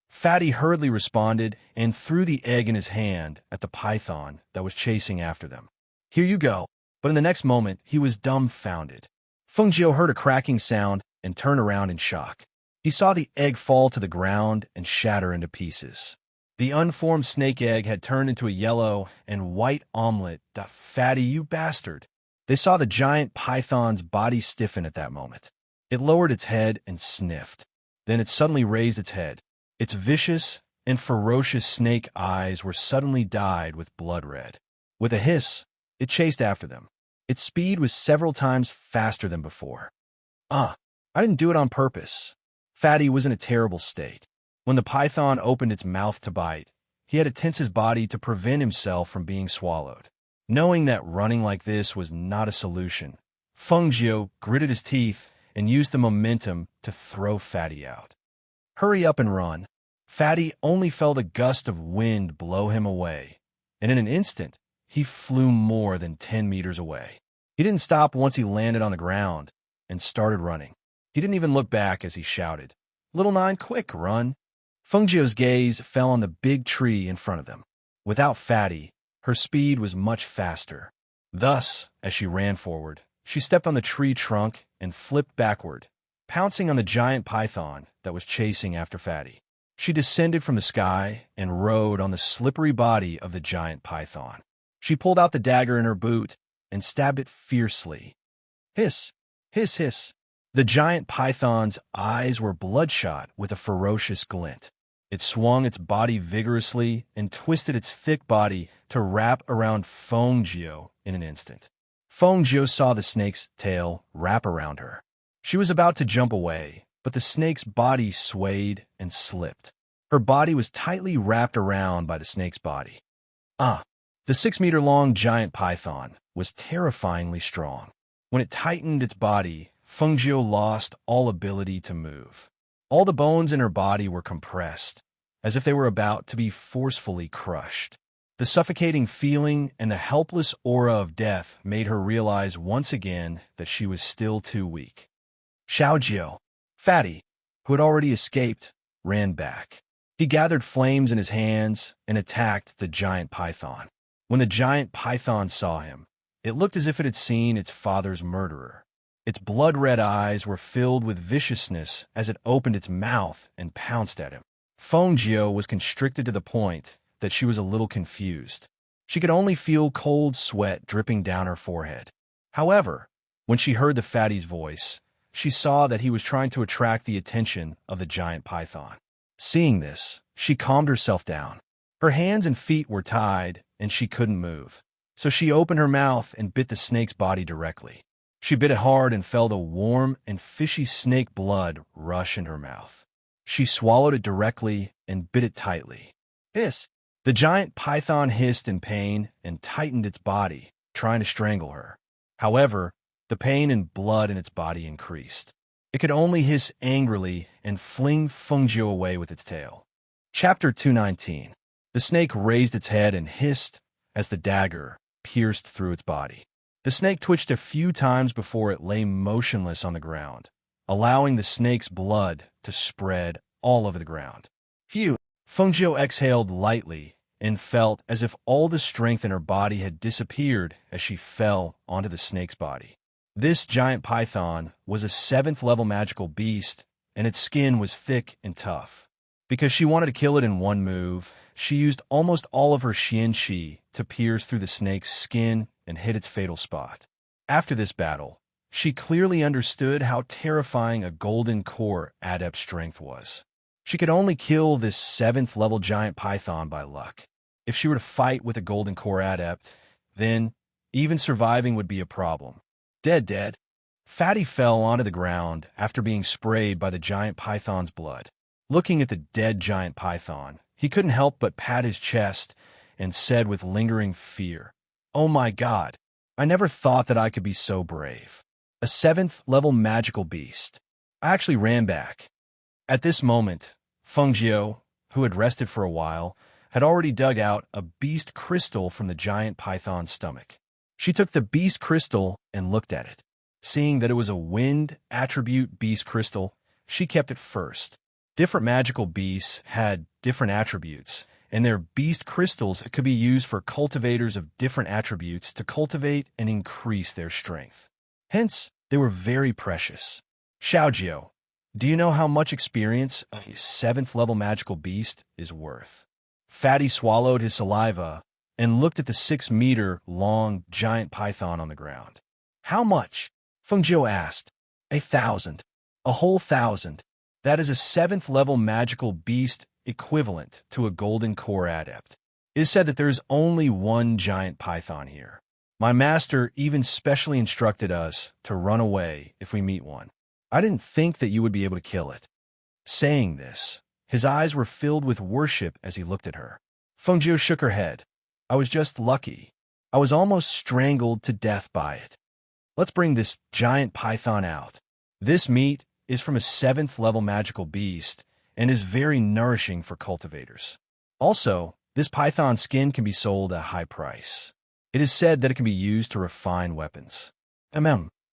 S1: Fatty hurriedly responded and threw the egg in his hand at the python that was chasing after them. "Here you go." But in the next moment, he was dumbfounded. Fengjiu heard a cracking sound and turned around in shock. He saw the egg fall to the ground and shatter into pieces. The unformed snake egg had turned into a yellow and white omelet. "Fatty, you bastard." They saw the giant python's body stiffen at that moment. It lowered its head and sniffed. Then it suddenly raised its head. Its vicious and ferocious snake eyes were suddenly dyed with blood red. With a hiss, it chased after them. Its speed was several times faster than before. I didn't do it on purpose." Fatty was in a terrible state. When the python opened its mouth to bite, he had to tense his body to prevent himself from being swallowed. Knowing that running like this was not a solution, Fengjiu gritted his teeth and used the momentum to throw Fatty out. "Hurry up and run." Fatty only felt a gust of wind blow him away, and in an instant, he flew more than 10 meters away. He didn't stop once he landed on the ground and started running. He didn't even look back as he shouted, "Little Nine, quick, run!" Fengjiu's gaze fell on the big tree in front of them. Without Fatty, her speed was much faster. Thus, as she ran forward, she stepped on the tree trunk and flipped backward, pouncing on the giant python that was chasing after Fatty. She descended from the sky and rode on the slippery body of the giant python. She pulled out the dagger in her boot and stabbed it fiercely. Hiss, hiss, hiss. The giant python's eyes were bloodshot with a ferocious glint. It swung its body vigorously and twisted its thick body to wrap around Fengjiu in an instant. Fengjiu saw the snake's tail wrap around her. She was about to jump away, but the snake's body swayed and slipped. Her body was tightly wrapped around by the snake's body. The 6-meter-long giant python was terrifyingly strong. When it tightened its body, Fengjiu lost all ability to move. All the bones in her body were compressed, as if they were about to be forcefully crushed. The suffocating feeling and the helpless aura of death made her realize once again that she was still too weak. Xiaojiu, Fatty, who had already escaped, ran back. He gathered flames in his hands and attacked the giant python. When the giant python saw him, it looked as if it had seen its father's murderer. Its blood-red eyes were filled with viciousness as it opened its mouth and pounced at him. Fengjiu was constricted to the point that she was a little confused. She could only feel cold sweat dripping down her forehead. However, when she heard the fatty's voice, she saw that he was trying to attract the attention of the giant python. Seeing this, she calmed herself down. Her hands and feet were tied, and she couldn't move. So she opened her mouth and bit the snake's body directly. She bit it hard and felt a warm and fishy snake blood rush in her mouth. She swallowed it directly and bit it tightly. Hiss! The giant python hissed in pain and tightened its body, trying to strangle her. However, the pain and blood in its body increased. It could only hiss angrily and fling Fengjiu away with its tail. Chapter 219. The snake raised its head and hissed as the dagger pierced through its body. The snake twitched a few times before it lay motionless on the ground, allowing the snake's blood to spread all over the ground. Phew! Fengjiu exhaled lightly and felt as if all the strength in her body had disappeared as she fell onto the snake's body. This giant python was a 7th-level magical beast, and its skin was thick and tough. Because she wanted to kill it in one move, she used almost all of her Xian Qi to pierce through the snake's skin and hit its fatal spot. After this battle, she clearly understood how terrifying a golden core adept strength was. She could only kill this 7th-level giant python by luck. If she were to fight with a golden core adept, then even surviving would be a problem. Dead. Fatty fell onto the ground after being sprayed by the giant python's blood. Looking at the dead giant python, he couldn't help but pat his chest and said with lingering fear, "Oh my God, I never thought that I could be so brave. A 7th-level magical beast." I actually ran back. At this moment, Fengjiu, who had rested for a while, had already dug out a beast crystal from the giant python's stomach. She took the beast crystal and looked at it. Seeing that it was a wind attribute beast crystal, she kept it first. Different magical beasts had different attributes, and their beast crystals could be used for cultivators of different attributes to cultivate and increase their strength. Hence, they were very precious. Xiaojiu, do you know how much experience a 7th-level magical beast is worth? Fatty swallowed his saliva and looked at the 6-meter-long giant python on the ground. How much? Fengjiu asked. 1,000. A whole 1,000. That is a 7th-level magical beast equivalent to a golden core adept. It is said that there is only one giant python here. My master even specially instructed us to run away if we meet one. I didn't think that you would be able to kill it. Saying this, his eyes were filled with worship as he looked at her. Fengjiu shook her head. I was just lucky. I was almost strangled to death by it. Let's bring this giant python out. This meat is from a 7th-level magical beast and is very nourishing for cultivators. Also, this python skin can be sold at a high price. It is said that it can be used to refine weapons.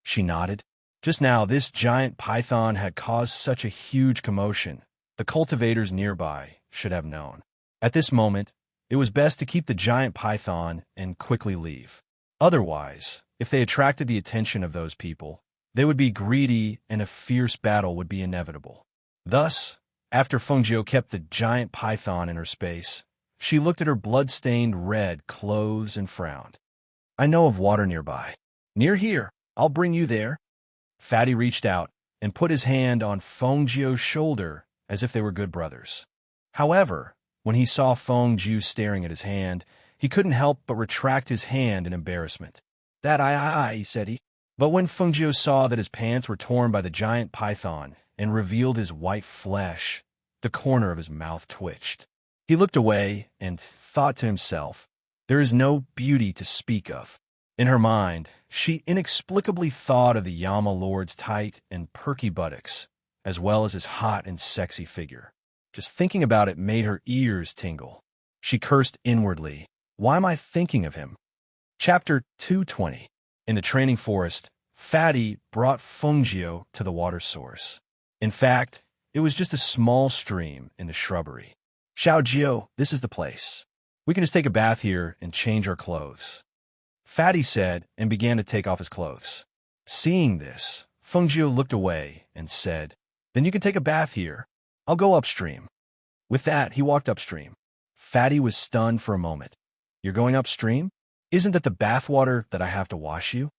S1: She nodded. Just now, this giant python had caused such a huge commotion. The cultivators nearby should have known. At this moment, it was best to keep the giant python and quickly leave. Otherwise, if they attracted the attention of those people, they would be greedy and a fierce battle would be inevitable. Thus, after Fengjiu kept the giant python in her space, she looked at her blood-stained red clothes and frowned. I know of water nearby. Near here, I'll bring you there. Fatty reached out and put his hand on Fengjiu's shoulder as if they were good brothers. However, when he saw Fengjiu staring at his hand, he couldn't help but retract his hand in embarrassment. That he said. But when Fengjiu saw that his pants were torn by the giant python and revealed his white flesh, the corner of his mouth twitched. He looked away and thought to himself, there is no beauty to speak of. In her mind, she inexplicably thought of the Yama Lord's tight and perky buttocks, as well as his hot and sexy figure. Just thinking about it made her ears tingle. She cursed inwardly. Why am I thinking of him? Chapter 220. In the training forest, Fatty brought Fengjiu to the water source. In fact, it was just a small stream in the shrubbery. Xiaojiu, this is the place. We can just take a bath here and change our clothes. Fatty said and began to take off his clothes. Seeing this, Fengjiu looked away and said, Then you can take a bath here. I'll go upstream. With that, he walked upstream. Fatty was stunned for a moment. You're going upstream? Isn't that the bathwater that I have to wash you?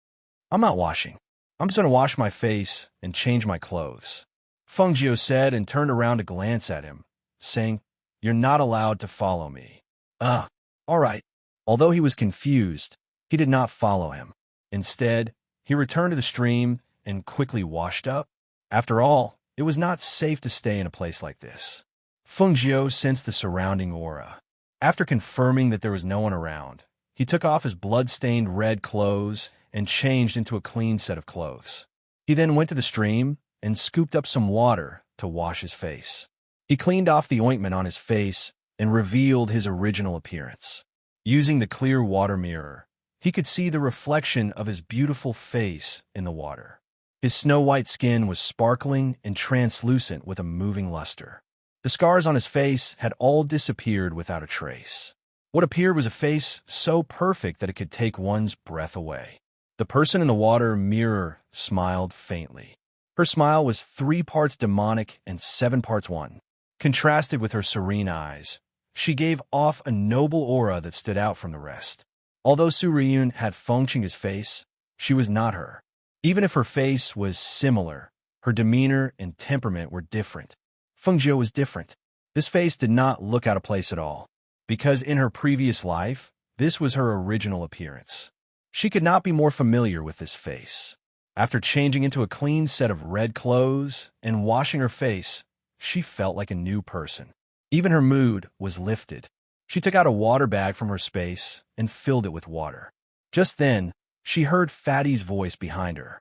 S1: I'm not washing. I'm just going to wash my face and change my clothes. Fengjiu said and turned around to glance at him, saying, You're not allowed to follow me. All right. Although he was confused, he did not follow him. Instead, he returned to the stream and quickly washed up. After all, it was not safe to stay in a place like this. Fengjiu sensed the surrounding aura. After confirming that there was no one around, he took off his blood-stained red clothes and changed into a clean set of clothes. He then went to the stream and scooped up some water to wash his face. He cleaned off the ointment on his face and revealed his original appearance. Using the clear water mirror, he could see the reflection of his beautiful face in the water. His snow-white skin was sparkling and translucent with a moving luster. The scars on his face had all disappeared without a trace. What appeared was a face so perfect that it could take one's breath away. The person in the water mirror smiled faintly. Her smile was 3 parts demonic and 7 parts one. Contrasted with her serene eyes, she gave off a noble aura that stood out from the rest. Although Su Ryun had Feng Qing's face, she was not her. Even if her face was similar, her demeanor and temperament were different. Feng Jiu was different. This face did not look out of place at all, because in her previous life, this was her original appearance. She could not be more familiar with this face. After changing into a clean set of red clothes and washing her face, she felt like a new person. Even her mood was lifted. She took out a water bag from her space and filled it with water. Just then, she heard Fatty's voice behind her.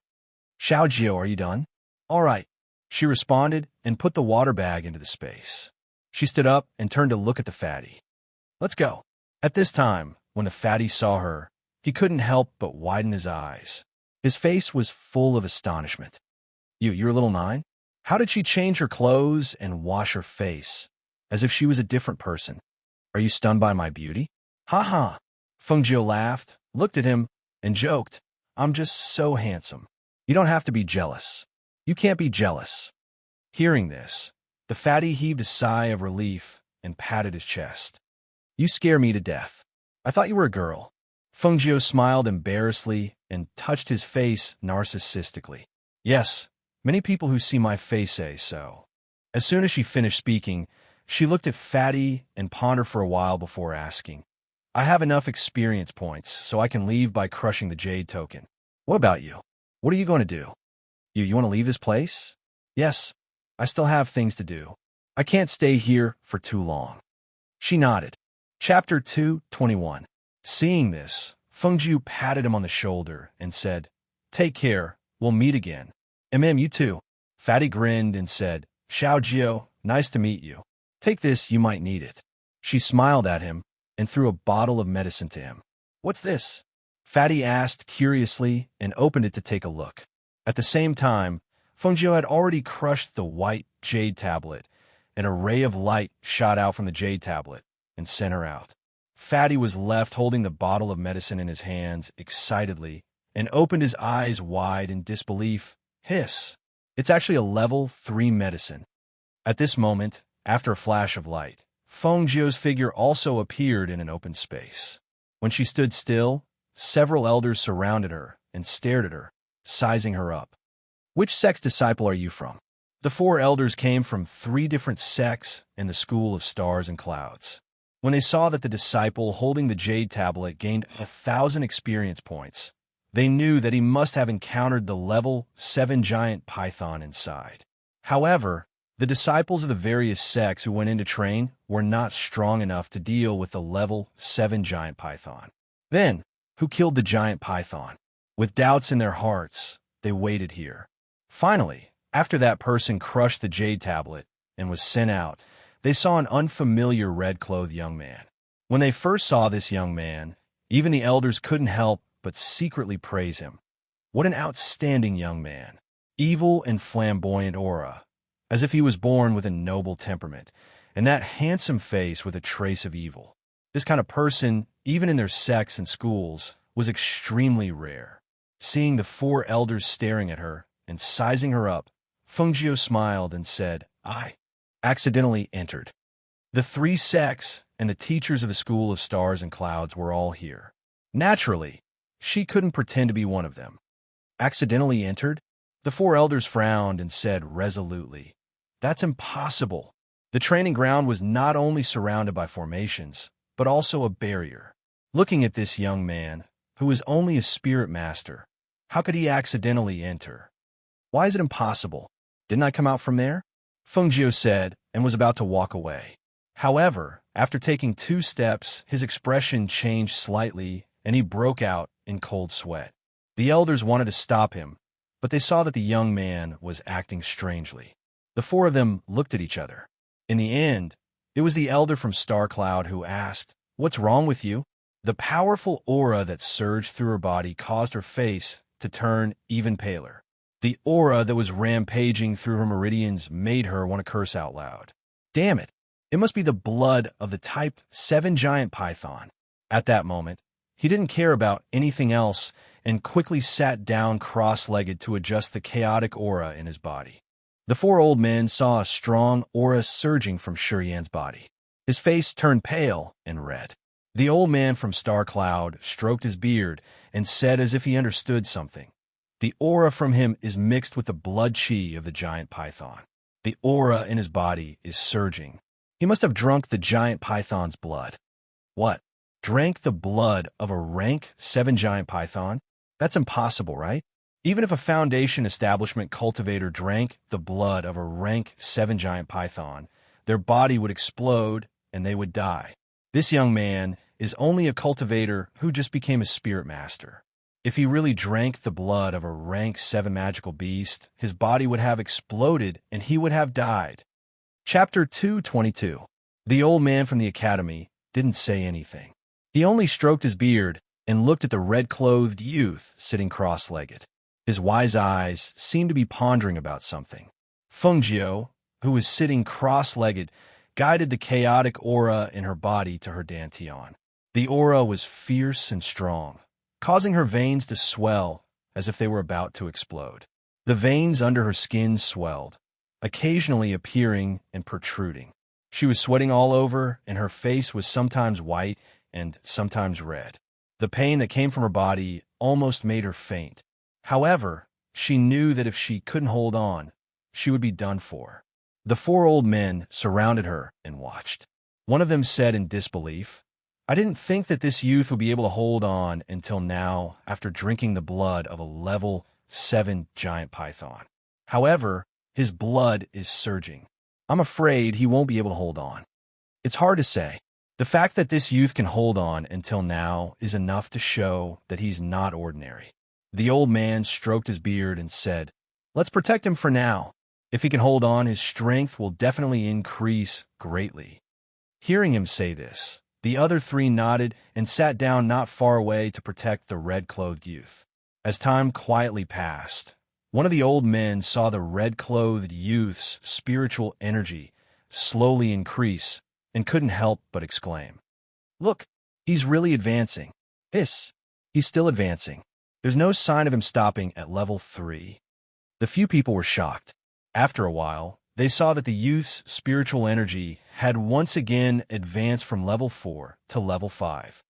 S1: "Xiao Jiu, are you done?" "All right," she responded and put the water bag into the space. She stood up and turned to look at the fatty. "Let's go." At this time, when the fatty saw her, he couldn't help but widen his eyes. His face was full of astonishment. You're little nine? How did she change her clothes and wash her face, as if she was a different person? Are you stunned by my beauty? Ha ha. Feng Jiu laughed, looked at him, and joked, "I'm just so handsome. You don't have to be jealous. You can't be jealous." Hearing this, the fatty heaved a sigh of relief and patted his chest. "You scare me to death. I thought you were a girl." Feng Jiu smiled embarrassedly and touched his face narcissistically. "Yes, many people who see my face say so." As soon as she finished speaking, she looked at Fatty and pondered for a while before asking, "I have enough experience points, so I can leave by crushing the jade token. What about you? What are you going to do? You want to leave this place?" "Yes, I still have things to do. I can't stay here for too long." She nodded. Chapter 221. Seeing this, Feng Jiu patted him on the shoulder and said, "Take care, we'll meet again." You too." Fatty grinned and said, "Xiao Jiu, nice to meet you. Take this, you might need it." She smiled at him and threw a bottle of medicine to him. "What's this?" Fatty asked curiously and opened it to take a look. At the same time, Feng Jiu had already crushed the white jade tablet. An array of light shot out from the jade tablet and sent her out. Fatty was left holding the bottle of medicine in his hands excitedly and opened his eyes wide in disbelief. Hiss! It's actually a level 3 medicine. At this moment, after a flash of light, Feng Jiu's figure also appeared in an open space. When she stood still, several elders surrounded her and stared at her, sizing her up. "Which sect's disciple are you from?" The 4 elders came from 3 different sects in the School of Stars and Clouds. When they saw that the disciple holding the jade tablet gained 1,000 experience points, they knew that he must have encountered the level 7 giant python inside. However, the disciples of the various sects who went in to train were not strong enough to deal with the level 7 giant python. Then, who killed the giant python? With doubts in their hearts, they waited here. Finally, after that person crushed the jade tablet and was sent out, they saw an unfamiliar red-clothed young man. When they first saw this young man, even the elders couldn't help but secretly praise him. What an outstanding young man. Evil and flamboyant aura, as if he was born with a noble temperament, and that handsome face with a trace of evil. This kind of person, even in their sects and schools, was extremely rare. Seeing the 4 elders staring at her and sizing her up, Feng Jiu smiled and said, "I accidentally entered." The 3 sects and the teachers of the School of Stars and Clouds were all here. Naturally, she couldn't pretend to be one of them. Accidentally entered? The 4 elders frowned and said resolutely, "That's impossible." The training ground was not only surrounded by formations, but also a barrier. Looking at this young man, who was only a spirit master, how could he accidentally enter? "Why is it impossible? Didn't I come out from there?" Feng Jiu said, and was about to walk away. However, after taking 2 steps, his expression changed slightly, and he broke out in cold sweat. The elders wanted to stop him, but they saw that the young man was acting strangely. The 4 of them looked at each other. In the end, it was the elder from Star Cloud who asked, "What's wrong with you?" The powerful aura that surged through her body caused her face to turn even paler. The aura that was rampaging through her meridians made her want to curse out loud. Damn it! It must be the blood of the type 7 giant python. At that moment, he didn't care about anything else and quickly sat down cross-legged to adjust the chaotic aura in his body. The 4 old men saw a strong aura surging from Shurian's body. His face turned pale and red. The old man from Star Cloud stroked his beard and said as if he understood something. The aura from him is mixed with the blood chi of the giant python. The aura in his body is surging. He must have drunk the giant python's blood. What? Drank the blood of a rank 7 giant python? That's impossible, right? Even if a Foundation establishment cultivator drank the blood of a rank 7 giant python, their body would explode and they would die. This young man is only a cultivator who just became a spirit master. If he really drank the blood of a rank 7 magical beast, his body would have exploded and he would have died. Chapter 222. The old man from the academy didn't say anything. He only stroked his beard and looked at the red-clothed youth sitting cross-legged. His wise eyes seemed to be pondering about something. Fengjiu, who was sitting cross-legged, guided the chaotic aura in her body to her dantian. The aura was fierce and strong, causing her veins to swell as if they were about to explode. The veins under her skin swelled, occasionally appearing and protruding. She was sweating all over, and her face was sometimes white and sometimes red. The pain that came from her body almost made her faint. However, she knew that if she couldn't hold on, she would be done for. The 4 old men surrounded her and watched. One of them said in disbelief, "I didn't think that this youth would be able to hold on until now after drinking the blood of a level 7 giant python. However, his blood is surging. I'm afraid he won't be able to hold on." It's hard to say. The fact that this youth can hold on until now is enough to show that he's not ordinary. The old man stroked his beard and said, "Let's protect him for now. If he can hold on, his strength will definitely increase greatly." Hearing him say this, the other 3 nodded and sat down not far away to protect the red-clothed youth. As time quietly passed, one of the old men saw the red-clothed youth's spiritual energy slowly increase and couldn't help but exclaim, "Look, he's really advancing. Hiss, he's still advancing. There's no sign of him stopping at level 3. The few people were shocked. After a while, they saw that the youth's spiritual energy had once again advanced from level 4 to level 5.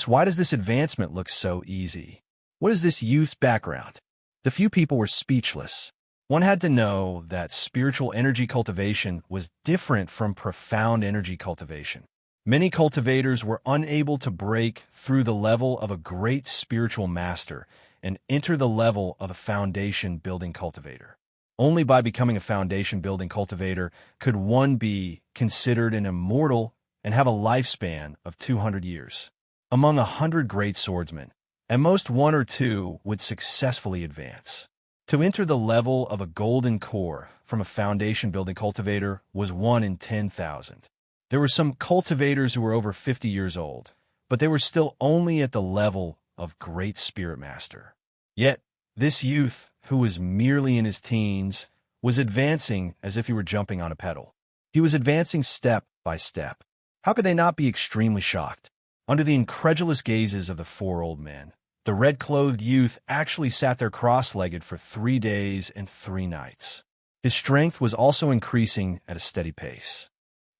S1: Why does this advancement look so easy? What is this youth's background? The few people were speechless. One had to know that spiritual energy cultivation was different from profound energy cultivation. Many cultivators were unable to break through the level of a great spiritual master and enter the level of a foundation-building cultivator. Only by becoming a foundation-building cultivator could one be considered an immortal and have a lifespan of 200 years. Among 100 great swordsmen, at most 1 or 2 would successfully advance. To enter the level of a golden core from a foundation-building cultivator was 1 in 10,000. There were some cultivators who were over 50 years old, but they were still only at the level of Great Spirit Master. Yet, this youth, who was merely in his teens, was advancing as if he were jumping on a pedal. He was advancing step by step. How could they not be extremely shocked? Under the incredulous gazes of the 4 old men, the red-clothed youth actually sat there cross-legged for 3 days and 3 nights. His strength was also increasing at a steady pace.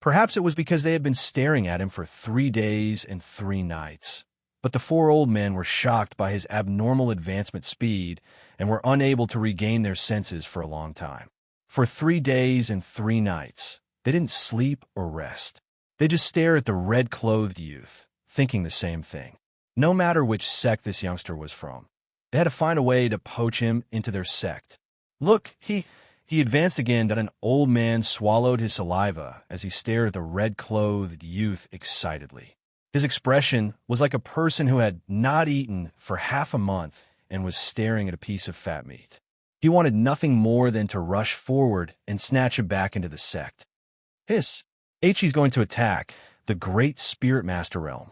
S1: Perhaps it was because they had been staring at him for 3 days and 3 nights. But the 4 old men were shocked by his abnormal advancement speed and were unable to regain their senses for a long time. For 3 days and 3 nights, they didn't sleep or rest. They just stared at the red-clothed youth, thinking the same thing. No matter which sect this youngster was from, they had to find a way to poach him into their sect. Look, he advanced again, and an old man swallowed his saliva as he stared at the red-clothed youth excitedly. His expression was like a person who had not eaten for half a month and was staring at a piece of fat meat. He wanted nothing more than to rush forward and snatch him back into the sect. Hiss! He's going to attack the Great Spirit Master Realm.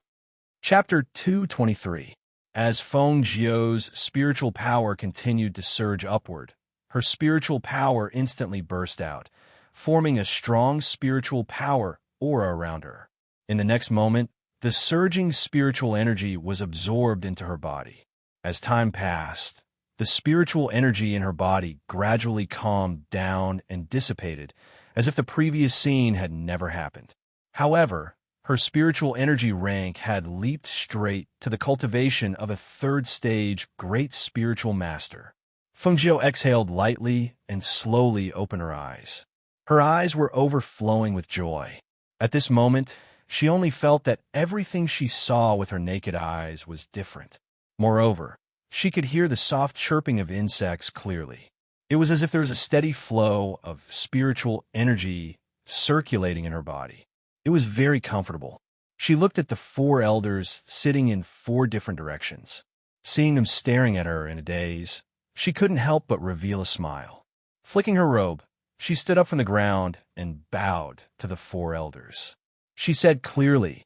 S1: Chapter 223. As Fengjiu's spiritual power continued to surge upward, her spiritual power instantly burst out, forming a strong spiritual power aura around her. In the next moment, the surging spiritual energy was absorbed into her body. As time passed, the spiritual energy in her body gradually calmed down and dissipated, as if the previous scene had never happened. However, Her spiritual energy rank had leaped straight to the cultivation of a third-stage great spiritual master. Fengjiu exhaled lightly and slowly opened her eyes. Her eyes were overflowing with joy. At this moment, she only felt that everything she saw with her naked eyes was different. Moreover, she could hear the soft chirping of insects clearly. It was as if there was a steady flow of spiritual energy circulating in her body. It was very comfortable. She looked at the four elders sitting in four different directions. Seeing them staring at her in a daze, she couldn't help but reveal a smile. Flicking her robe, she stood up from the ground and bowed to the four elders. She said clearly,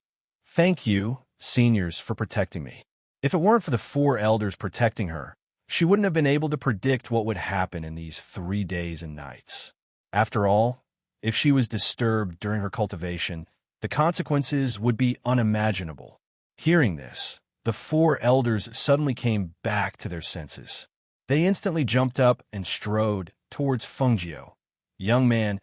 S1: "Thank you, seniors, for protecting me. If it weren't for the four elders protecting her, she wouldn't have been able to predict what would happen in these 3 days and nights. After all, if she was disturbed during her cultivation, the consequences would be unimaginable." Hearing this, the four elders suddenly came back to their senses. They instantly jumped up and strode towards Fengjiu. "Young man,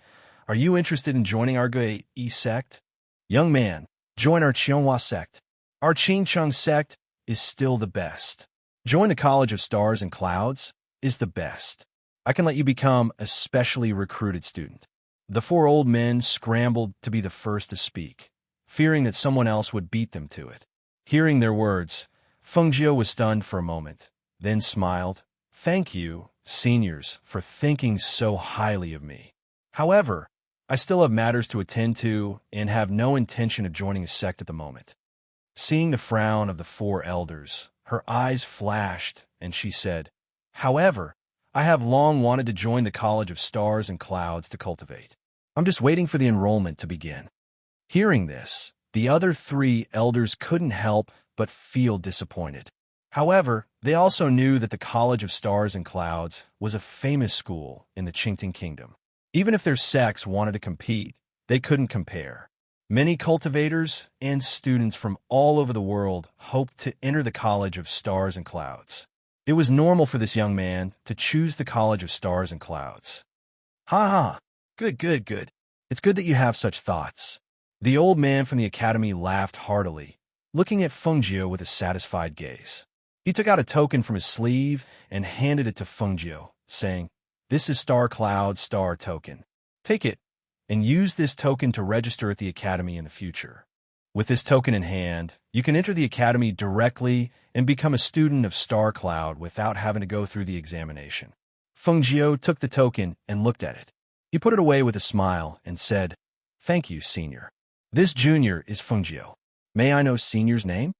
S1: are you interested in joining our Gui sect? Young man, join our Qianhua sect. Our Qingcheng sect is still the best. Join the College of Stars and Clouds is the best. I can let you become a specially recruited student." The four old men scrambled to be the first to speak, fearing that someone else would beat them to it. Hearing their words, Fengjiu was stunned for a moment, then smiled. "Thank you, seniors, for thinking so highly of me. However, I still have matters to attend to and have no intention of joining a sect at the moment." Seeing the frown of the four elders, her eyes flashed, and she said, "However, I have long wanted to join the College of Stars and Clouds to cultivate. I'm just waiting for the enrollment to begin." Hearing this, the other 3 elders couldn't help but feel disappointed. However, they also knew that the College of Stars and Clouds was a famous school in the Qingting Kingdom. Even if their sects wanted to compete, they couldn't compare. Many cultivators and students from all over the world hoped to enter the College of Stars and Clouds. It was normal for this young man to choose the College of Stars and Clouds. "Ha ha! Good. It's good that you have such thoughts." The old man from the academy laughed heartily, looking at Fengjiu with a satisfied gaze. He took out a token from his sleeve and handed it to Fengjiu, saying, "This is Star Cloud Star Token. Take it and use this token to register at the academy in the future. With this token in hand, you can enter the academy directly and become a student of Star Cloud without having to go through the examination." Fengjiu took the token and looked at it. He put it away with a smile and said, "Thank you, senior. This junior is Fengjiu. May I know senior's name?"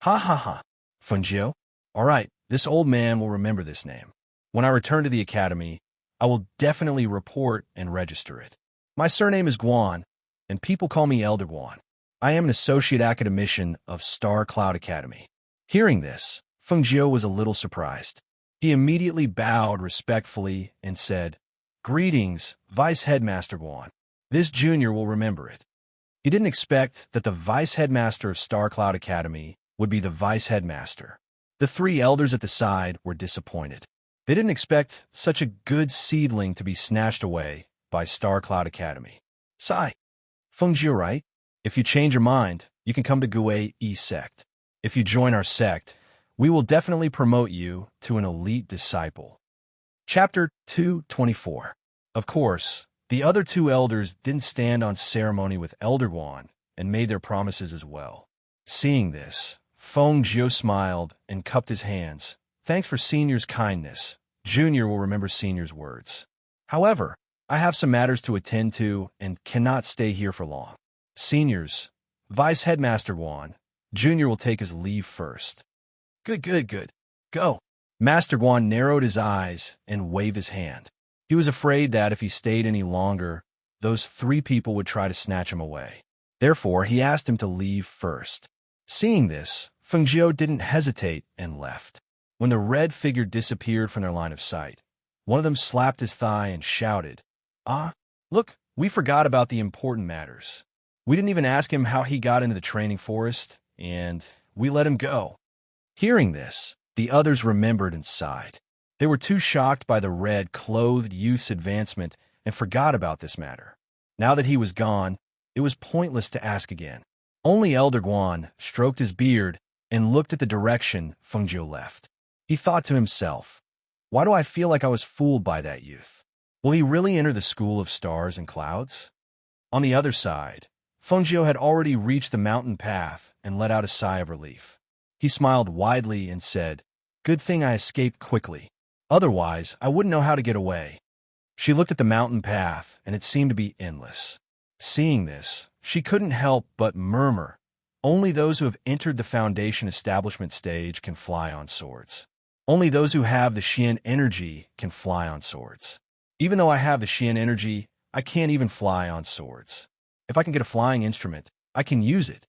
S1: "Ha ha ha. Fengjiu? All right, this old man will remember this name. When I return to the academy, I will definitely report and register it. My surname is Guan, and people call me Elder Guan. I am an associate academician of Star Cloud Academy." Hearing this, Fengjiu was a little surprised. He immediately bowed respectfully and said, "Greetings, Vice Headmaster Guan. This junior will remember it." He didn't expect that the Vice Headmaster of Star Cloud Academy would be the Vice Headmaster. The 3 elders at the side were disappointed. They didn't expect such a good seedling to be snatched away by Star Cloud Academy. "Sai, Fengjiu, right? If you change your mind, you can come to Gui sect. If you join our sect, we will definitely promote you to an elite disciple." Chapter 224. Of course, the other 2 elders didn't stand on ceremony with Elder Guan and made their promises as well. Seeing this, Fengjiu smiled and cupped his hands. "Thanks for senior's kindness. Junior will remember senior's words. However, I have some matters to attend to and cannot stay here for long. Seniors, Vice Headmaster Guan, Junior will take his leave first." Good. Go." Master Guan narrowed his eyes and waved his hand. He was afraid that if he stayed any longer, those 3 people would try to snatch him away. Therefore, he asked him to leave first. Seeing this, Fengjiu didn't hesitate and left. When the red figure disappeared from their line of sight, one of them slapped his thigh and shouted, "Ah, look, we forgot about the important matters. We didn't even ask him how he got into the training forest, and we let him go." Hearing this, the others remembered and sighed. They were too shocked by the red-clothed youth's advancement and forgot about this matter. Now that he was gone, it was pointless to ask again. Only Elder Guan stroked his beard and looked at the direction Fengjiu left. He thought to himself, why do I feel like I was fooled by that youth? Will he really enter the school of stars and clouds? On the other side, Fengjiu had already reached the mountain path and let out a sigh of relief. He smiled widely and said, good thing I escaped quickly. Otherwise, I wouldn't know how to get away. She looked at the mountain path, and it seemed to be endless. Seeing this, she couldn't help but murmur, only those who have entered the foundation establishment stage can fly on swords. Only those who have the Xian energy can fly on swords. Even though I have the Xian energy, I can't even fly on swords. If I can get a flying instrument, I can use it.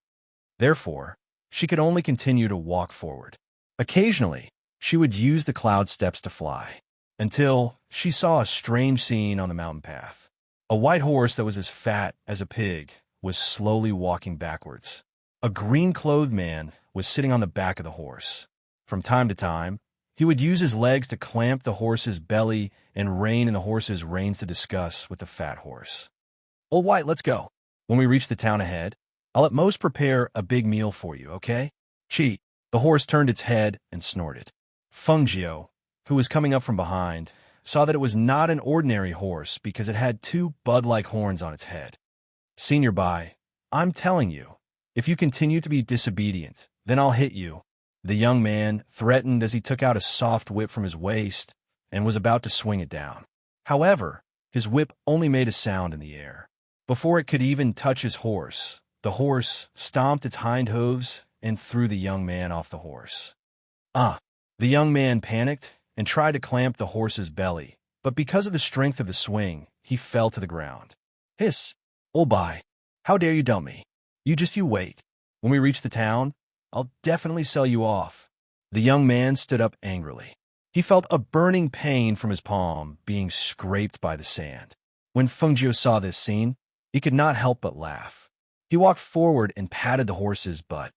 S1: Therefore, she could only continue to walk forward. Occasionally, she would use the cloud steps to fly, until she saw a strange scene on the mountain path. A white horse that was as fat as a pig was slowly walking backwards. A green-clothed man was sitting on the back of the horse. From time to time, he would use his legs to clamp the horse's belly and rein in the horse's reins to discuss with the fat horse. Old White, let's go. When we reach the town ahead, I'll at most prepare a big meal for you, okay? Chi. The horse turned its head and snorted. Fengjiu, who was coming up from behind, saw that it was not an ordinary horse because it had two bud-like horns on its head. Senior Bai, I'm telling you, if you continue to be disobedient, then I'll hit you. The young man threatened as he took out a soft whip from his waist and was about to swing it down. However, his whip only made a sound in the air. Before it could even touch his horse, the horse stomped its hind hooves and threw the young man off the horse. The young man panicked and tried to clamp the horse's belly, but because of the strength of the swing, he fell to the ground. Hiss! Old Bai, how dare you dump me? You wait. When we reach the town, I'll definitely sell you off. The young man stood up angrily. He felt a burning pain from his palm being scraped by the sand. When Fengjiu saw this scene, he could not help but laugh. He walked forward and patted the horse's butt.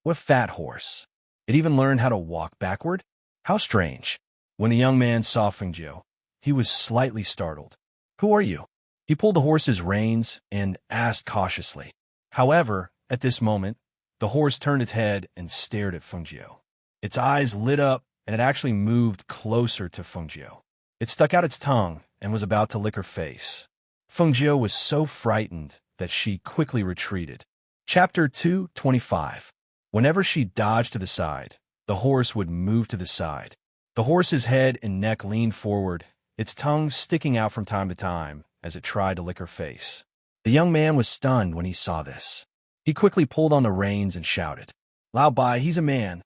S1: What fat horse! It even learned how to walk backward? How strange. When the young man saw Fengjiu, he was slightly startled. Who are you? He pulled the horse's reins and asked cautiously. However, at this moment, the horse turned its head and stared at Fengjiu. Its eyes lit up, and it actually moved closer to Fengjiu. It stuck out its tongue and was about to lick her face. Fengjiu was so frightened that she quickly retreated. Chapter 225. Whenever she dodged to the side, the horse would move to the side. The horse's head and neck leaned forward, its tongue sticking out from time to time as it tried to lick her face. The young man was stunned when he saw this. He quickly pulled on the reins and shouted, Lao Bai, he's a man.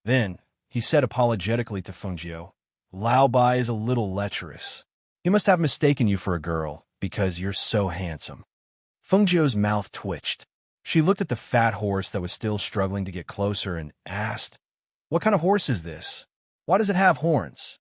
S1: Then, he said apologetically to Fengjiu, Lao Bai is a little lecherous. He must have mistaken you for a girl because you're so handsome. Fengjiu's mouth twitched. She looked at the fat horse that was still struggling to get closer and asked, What kind of horse is this? Why does it have horns?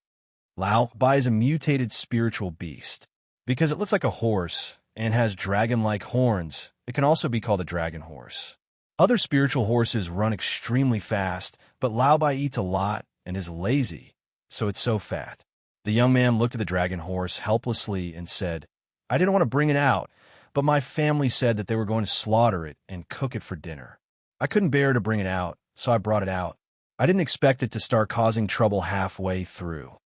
S1: Lao Bai is a mutated spiritual beast. Because it looks like a horse and has dragon-like horns, it can also be called a dragon horse. Other spiritual horses run extremely fast, but Lao Bai eats a lot and is lazy, so it's so fat. The young man looked at the dragon horse helplessly and said, I didn't want to bring it out, but my family said that they were going to slaughter it and cook it for dinner. I couldn't bear to bring it out, so I brought it out. I didn't expect it to start causing trouble halfway through.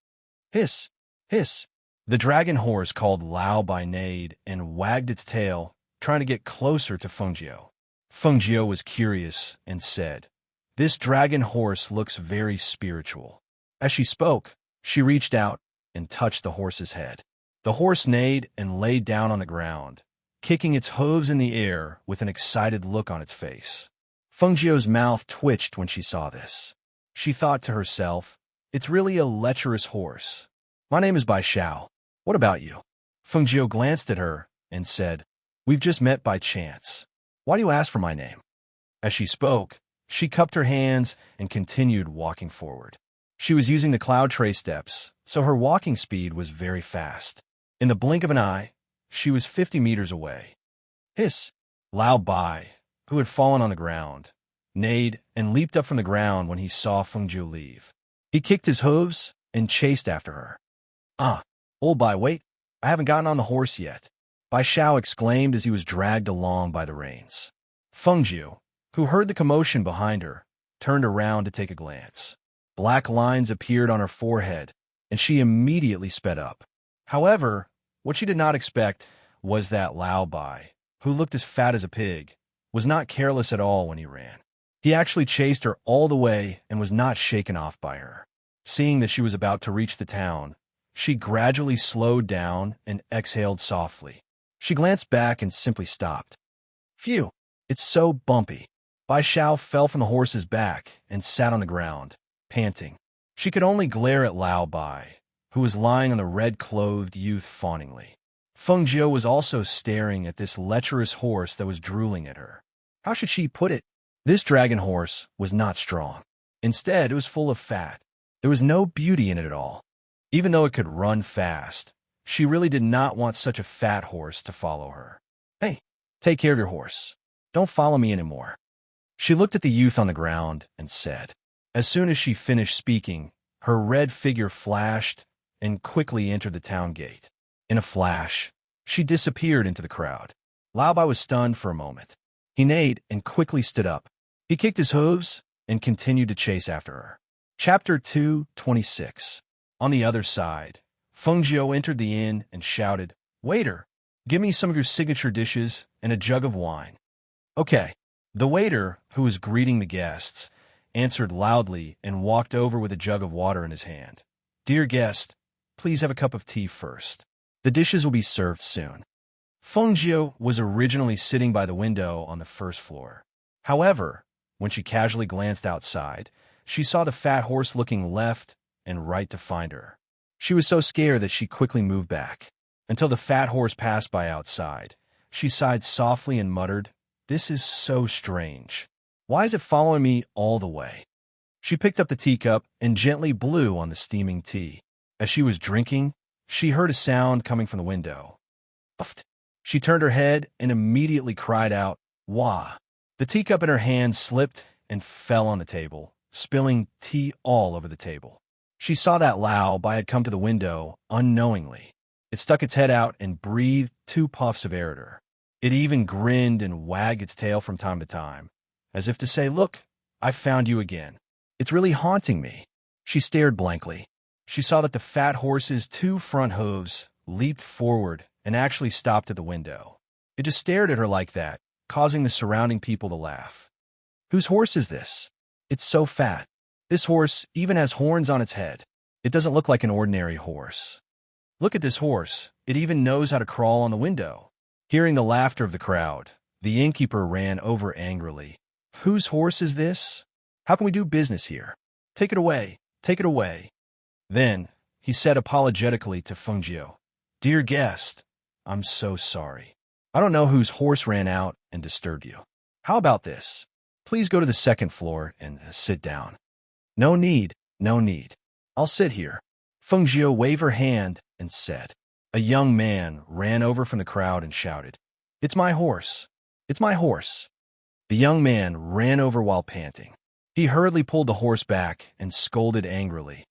S1: Hiss! Hiss! The dragon horse called Lao Bai neighed and wagged its tail, trying to get closer to Fengjiu. Fengjiu was curious and said, This dragon horse looks very spiritual. As she spoke, she reached out and touched the horse's head. The horse neighed and lay down on the ground, kicking its hooves in the air with an excited look on its face. Fengjiu's mouth twitched when she saw this. She thought to herself, It's really a lecherous horse. My name is Bai Xiao. What about you? Fengjiu glanced at her and said, We've just met by chance. Why do you ask for my name? As she spoke, she cupped her hands and continued walking forward. She was using the cloud tray steps, so her walking speed was very fast. In the blink of an eye, she was 50 meters away. Hiss! Lao Bai, who had fallen on the ground, neighed and leaped up from the ground when he saw Fengjiu leave. He kicked his hooves and chased after her. Old Bai, wait, I haven't gotten on the horse yet. Bai Xiao exclaimed as he was dragged along by the reins. Fengjiu, who heard the commotion behind her, turned around to take a glance. Black lines appeared on her forehead, and she immediately sped up. However, what she did not expect was that Lao Bai, who looked as fat as a pig, was not careless at all when he ran. He actually chased her all the way and was not shaken off by her. Seeing that she was about to reach the town, she gradually slowed down and exhaled softly. She glanced back and simply stopped. Phew, it's so bumpy. Bai Xiao fell from the horse's back and sat on the ground, panting. She could only glare at Lao Bai, who was lying on the red-clothed youth fawningly. Feng Jiu was also staring at this lecherous horse that was drooling at her. How should she put it? This dragon horse was not strong. Instead, it was full of fat. There was no beauty in it at all. Even though it could run fast, she really did not want such a fat horse to follow her. Hey, take care of your horse. Don't follow me anymore. She looked at the youth on the ground and said. As soon as she finished speaking, her red figure flashed and quickly entered the town gate. In a flash, she disappeared into the crowd. Lao Bai was stunned for a moment. He neighed and quickly stood up. He kicked his hooves and continued to chase after her. Chapter 2:26. On the other side, Feng Jiu entered the inn and shouted, "Waiter, give me some of your signature dishes and a jug of wine." Okay. The waiter, who was greeting the guests, answered loudly and walked over with a jug of water in his hand. "Dear guest, please have a cup of tea first. The dishes will be served soon." Feng Jiu was originally sitting by the window on the first floor. However, when she casually glanced outside, she saw the fat horse looking left and right to find her. She was so scared that she quickly moved back. Until the fat horse passed by outside, she sighed softly and muttered, "This is so strange. Why is it following me all the way?" She picked up the teacup and gently blew on the steaming tea. As she was drinking, she heard a sound coming from the window. Puffed. She turned her head and immediately cried out, "Wah!" The teacup in her hand slipped and fell on the table, spilling tea all over the table. She saw that Lao Bai had come to the window unknowingly. It stuck its head out and breathed 2 puffs of air at her. It even grinned and wagged its tail from time to time, as if to say, "Look, I found you again. It's really haunting me." She stared blankly. She saw that the fat horse's 2 front hooves leaped forward and actually stopped at the window. It just stared at her like that, causing the surrounding people to laugh. Whose horse is this? It's so fat. This horse even has horns on its head. It doesn't look like an ordinary horse. Look at this horse. It even knows how to crawl on the window. Hearing the laughter of the crowd, the innkeeper ran over angrily. Whose horse is this? How can we do business here? Take it away. Take it away. Then, he said apologetically to Feng Jiu, "Dear guest, I'm so sorry. I don't know whose horse ran out and disturbed you. How about this? Please go to the 2nd floor and sit down." "No need, no need. I'll sit here." Feng Jiu waved her hand and said. A young man ran over from the crowd and shouted, "It's my horse! It's my horse!" The young man ran over while panting. He hurriedly pulled the horse back and scolded angrily.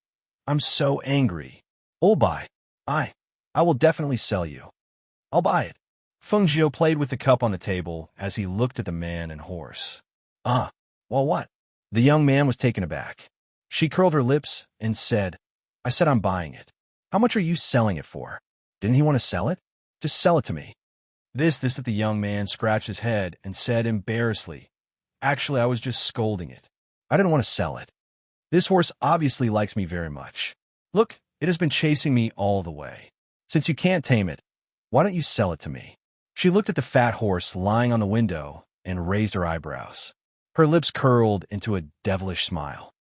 S1: "I'm so angry. Old Bai, I will definitely sell you. I'll buy it." Feng Jiu played with the cup on the table as he looked at the man and horse. Well what? The young man was taken aback. She curled her lips and said, "I said I'm buying it. How much are you selling it for? Didn't he want to sell it? Just sell it to me." This that the young man scratched his head and said embarrassedly, "Actually, I was just scolding it. I didn't want to sell it. This horse obviously likes me very much. Look, it has been chasing me all the way. Since you can't tame it, why don't you sell it to me?" She looked at the fat horse lying on the window and raised her eyebrows. Her lips curled into a devilish smile.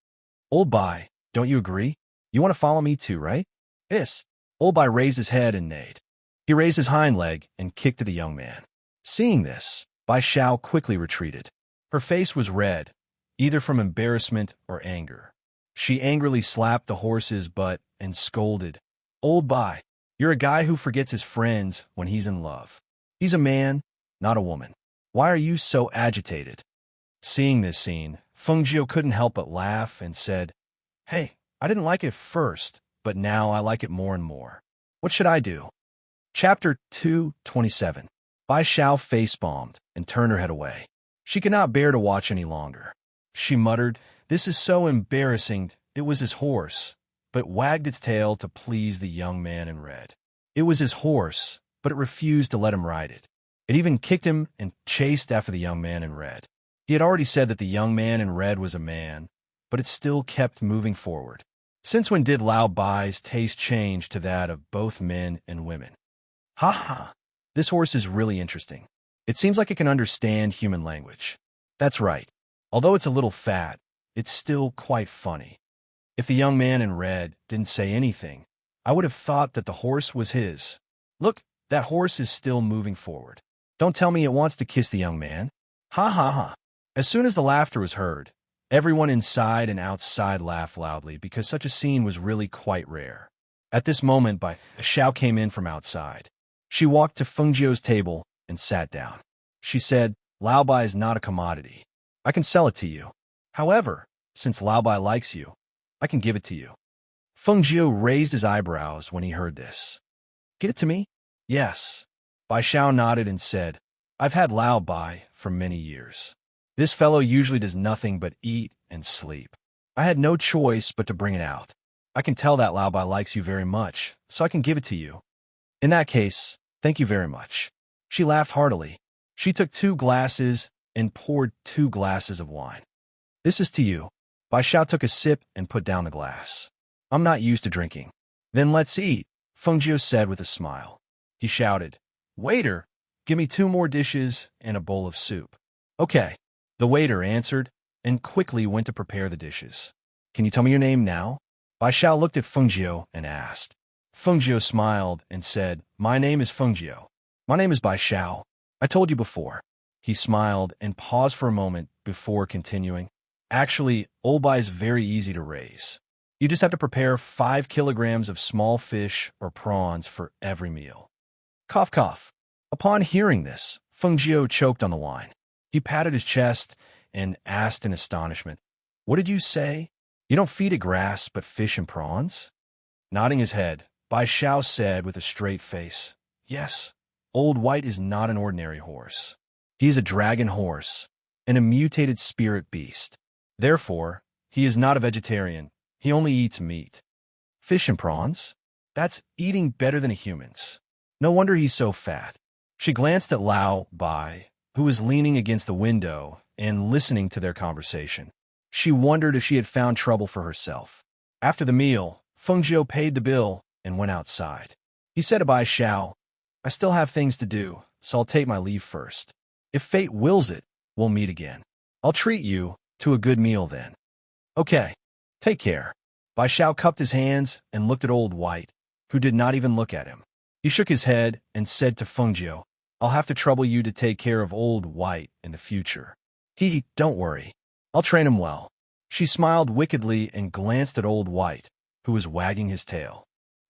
S1: "Old Bai, don't you agree? You want to follow me too, right?" "Yes." Old Bai raised his head and neighed. He raised his hind leg and kicked at the young man. Seeing this, Bai Xiao quickly retreated. Her face was red, either from embarrassment or anger. She angrily slapped the horse's butt and scolded, "Old Bai, you're a guy who forgets his friends when he's in love. He's a man, not a woman. Why are you so agitated?" Seeing this scene, Feng Jiu couldn't help but laugh and said, "Hey, I didn't like it first, but now I like it more and more. What should I do?" Chapter 2:27. Bai Xiao face-bombed and turned her head away. She could not bear to watch any longer. She muttered, "This is so embarrassing." It was his horse, but wagged its tail to please the young man in red. It was his horse, but it refused to let him ride it. It even kicked him and chased after the young man in red. He had already said that the young man in red was a man, but it still kept moving forward. Since when did Lao Bai's taste change to that of both men and women? Ha ha! This horse is really interesting. It seems like it can understand human language. That's right. Although it's a little fat, it's still quite funny. If the young man in red didn't say anything, I would have thought that the horse was his. Look, that horse is still moving forward. Don't tell me it wants to kiss the young man. Ha ha ha. As soon as the laughter was heard, everyone inside and outside laughed loudly because such a scene was really quite rare. At this moment, Bai Xiao came in from outside. She walked to Feng Jiu's table and sat down. She said, "Lao Bai is not a commodity. I can sell it to you. However, since Lao Bai likes you, I can give it to you." Feng Jiu raised his eyebrows when he heard this. "Get it to me?" "Yes." Bai Xiao nodded and said, "I've had Lao Bai for many years. This fellow usually does nothing but eat and sleep. I had no choice but to bring it out. I can tell that Lao Bai likes you very much, so I can give it to you. In that case, thank you very much." She laughed heartily. She took 2 glasses and poured 2 glasses of wine. "This is to you." Bai Xiao took a sip and put down the glass. "I'm not used to drinking." "Then let's eat," Feng Jiu said with a smile. He shouted, "Waiter, give me 2 more dishes and a bowl of soup." "Okay." The waiter answered and quickly went to prepare the dishes. "Can you tell me your name now?" Bai Xiao looked at Feng Jiu and asked. Feng Jiu smiled and said, "My name is Feng Jiu." "My name is Bai Xiao. I told you before." He smiled and paused for a moment before continuing. "Actually, old Bai is very easy to raise. You just have to prepare 5 kilograms of small fish or prawns for every meal." Cough, cough. Upon hearing this, Feng Jiu choked on the wine. He patted his chest and asked in astonishment, "What did you say? You don't feed it grass but fish and prawns?" Nodding his head, Bai Xiao said with a straight face, "Yes, Old White is not an ordinary horse. He is a dragon horse and a mutated spirit beast. Therefore, he is not a vegetarian. He only eats meat." "Fish and prawns? That's eating better than a human's. No wonder he's so fat." She glanced at Lao Bai, who was leaning against the window and listening to their conversation. She wondered if she had found trouble for herself. After the meal, Feng Jiu paid the bill and went outside. He said to Bai Xiao, "I still have things to do, so I'll take my leave first. If fate wills it, we'll meet again. I'll treat you to a good meal then." "Okay, take care." Bai Xiao cupped his hands and looked at Old White, who did not even look at him. He shook his head and said to Feng Jiu, "I'll have to trouble you to take care of Old White in the future." Don't worry. I'll train him well." She smiled wickedly and glanced at Old White, who was wagging his tail.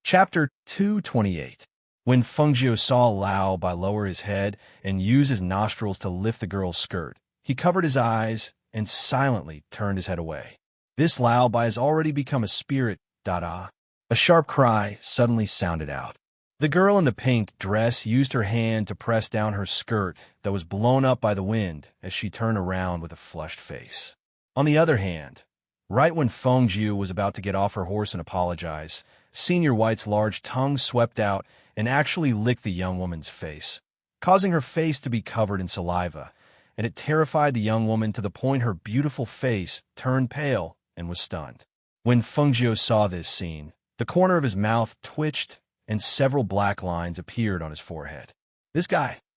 S1: Chapter 228. When Feng Jiu saw Lao Bai lower his head and use his nostrils to lift the girl's skirt, he covered his eyes and silently turned his head away. This Lao Bai has already become a spirit, da-da. A sharp cry suddenly sounded out. The girl in the pink dress used her hand to press down her skirt that was blown up by the wind as she turned around with a flushed face. On the other hand, right when Feng Jiu was about to get off her horse and apologize, Senior White's large tongue swept out and actually licked the young woman's face, causing her face to be covered in saliva, and it terrified the young woman to the point her beautiful face turned pale and was stunned. When Feng Jiu saw this scene, the corner of his mouth twitched and several black lines appeared on his forehead.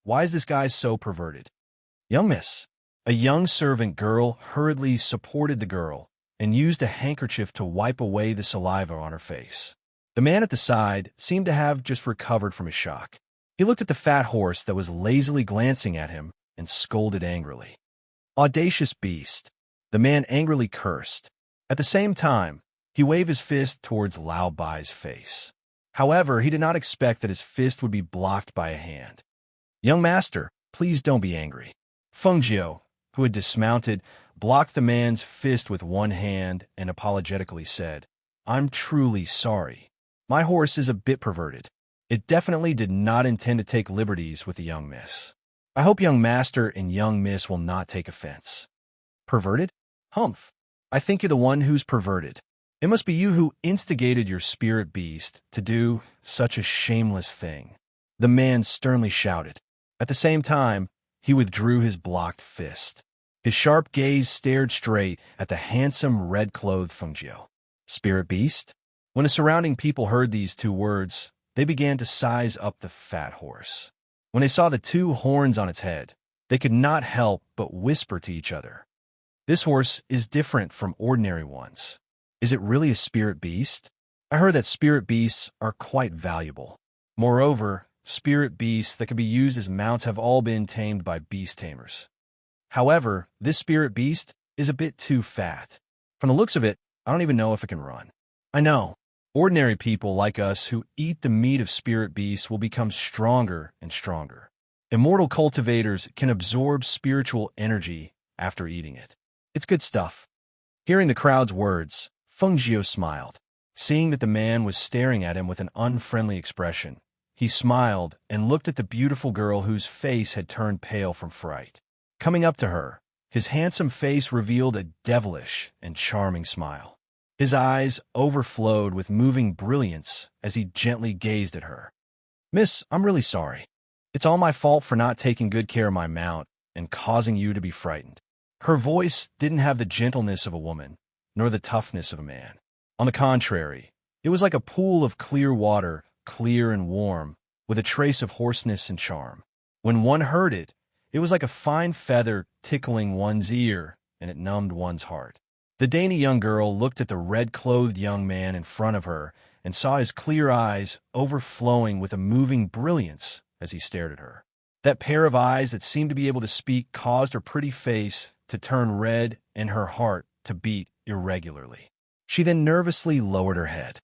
S1: Why is this guy so perverted? "Young miss." A young servant girl hurriedly supported the girl and used a handkerchief to wipe away the saliva on her face. The man at the side seemed to have just recovered from his shock. He looked at the fat horse that was lazily glancing at him and scolded angrily. "Audacious beast." The man angrily cursed. At the same time, he waved his fist towards Lao Bai's face. However, he did not expect that his fist would be blocked by a hand. "Young master, please don't be angry." Feng Jiu, who had dismounted, blocked the man's fist with one hand and apologetically said, "I'm truly sorry. My horse is a bit perverted. It definitely did not intend to take liberties with the young miss." I hope young master and young miss will not take offense. Perverted? Humph. I think you're the one who's perverted. It must be you who instigated your spirit beast to do such a shameless thing. The man sternly shouted. At the same time, he withdrew his blocked fist. His sharp gaze stared straight at the handsome red-clothed Fengjiu. Spirit beast? When the surrounding people heard these two words, they began to size up the fat horse. When they saw the two horns on its head, they could not help but whisper to each other. This horse is different from ordinary ones. Is it really a spirit beast? I heard that spirit beasts are quite valuable. Moreover, spirit beasts that can be used as mounts have all been tamed by beast tamers. However, this spirit beast is a bit too fat. From the looks of it, I don't even know if it can run. I know. Ordinary people like us who eat the meat of spirit beasts will become stronger and stronger. Immortal cultivators can absorb spiritual energy after eating it. It's good stuff. Hearing the crowd's words, Fengjiu smiled. Seeing that the man was staring at him with an unfriendly expression, he smiled and looked at the beautiful girl whose face had turned pale from fright. Coming up to her, his handsome face revealed a devilish and charming smile. His eyes overflowed with moving brilliance as he gently gazed at her. Miss, I'm really sorry. It's all my fault for not taking good care of my mount and causing you to be frightened. Her voice didn't have the gentleness of a woman, nor the toughness of a man. On the contrary, it was like a pool of clear water, clear and warm, with a trace of hoarseness and charm. When one heard it, it was like a fine feather tickling one's ear, and it numbed one's heart. The dainty young girl looked at the red-clothed young man in front of her and saw his clear eyes overflowing with a moving brilliance as he stared at her. That pair of eyes that seemed to be able to speak caused her pretty face to turn red and her heart to beat irregularly. She then nervously lowered her head.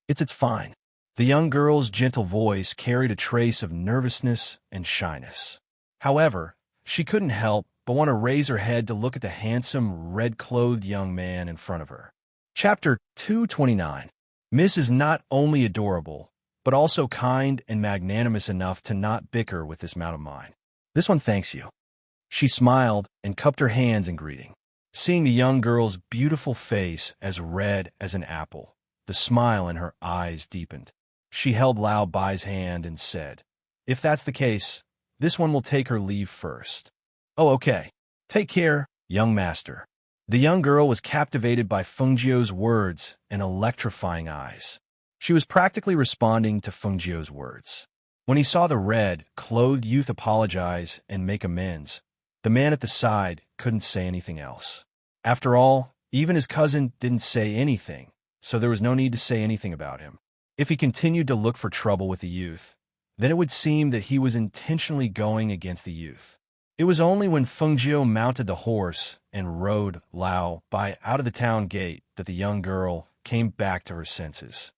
S1: It's fine. The young girl's gentle voice carried a trace of nervousness and shyness. However, she couldn't help but want to raise her head to look at the handsome, red-clothed young man in front of her. Chapter 229. Miss is not only adorable, but also kind and magnanimous enough to not bicker with this mount of mine. This one thanks you. She smiled and cupped her hands in greeting. Seeing the young girl's beautiful face as red as an apple, the smile in her eyes deepened. She held Lao Bai's hand and said, If that's the case, this one will take her leave first. Oh, okay. Take care, young master. The young girl was captivated by Fengjiu's words and electrifying eyes. She was practically responding to Fengjiu's words. When he saw the red-clothed youth apologize and make amends, the man at the side couldn't say anything else. After all, even his cousin didn't say anything, so there was no need to say anything about him. If he continued to look for trouble with the youth, then it would seem that he was intentionally going against the youth. It was only when Fengjiu mounted the horse and rode Lao Bai out of the town gate that the young girl came back to her senses.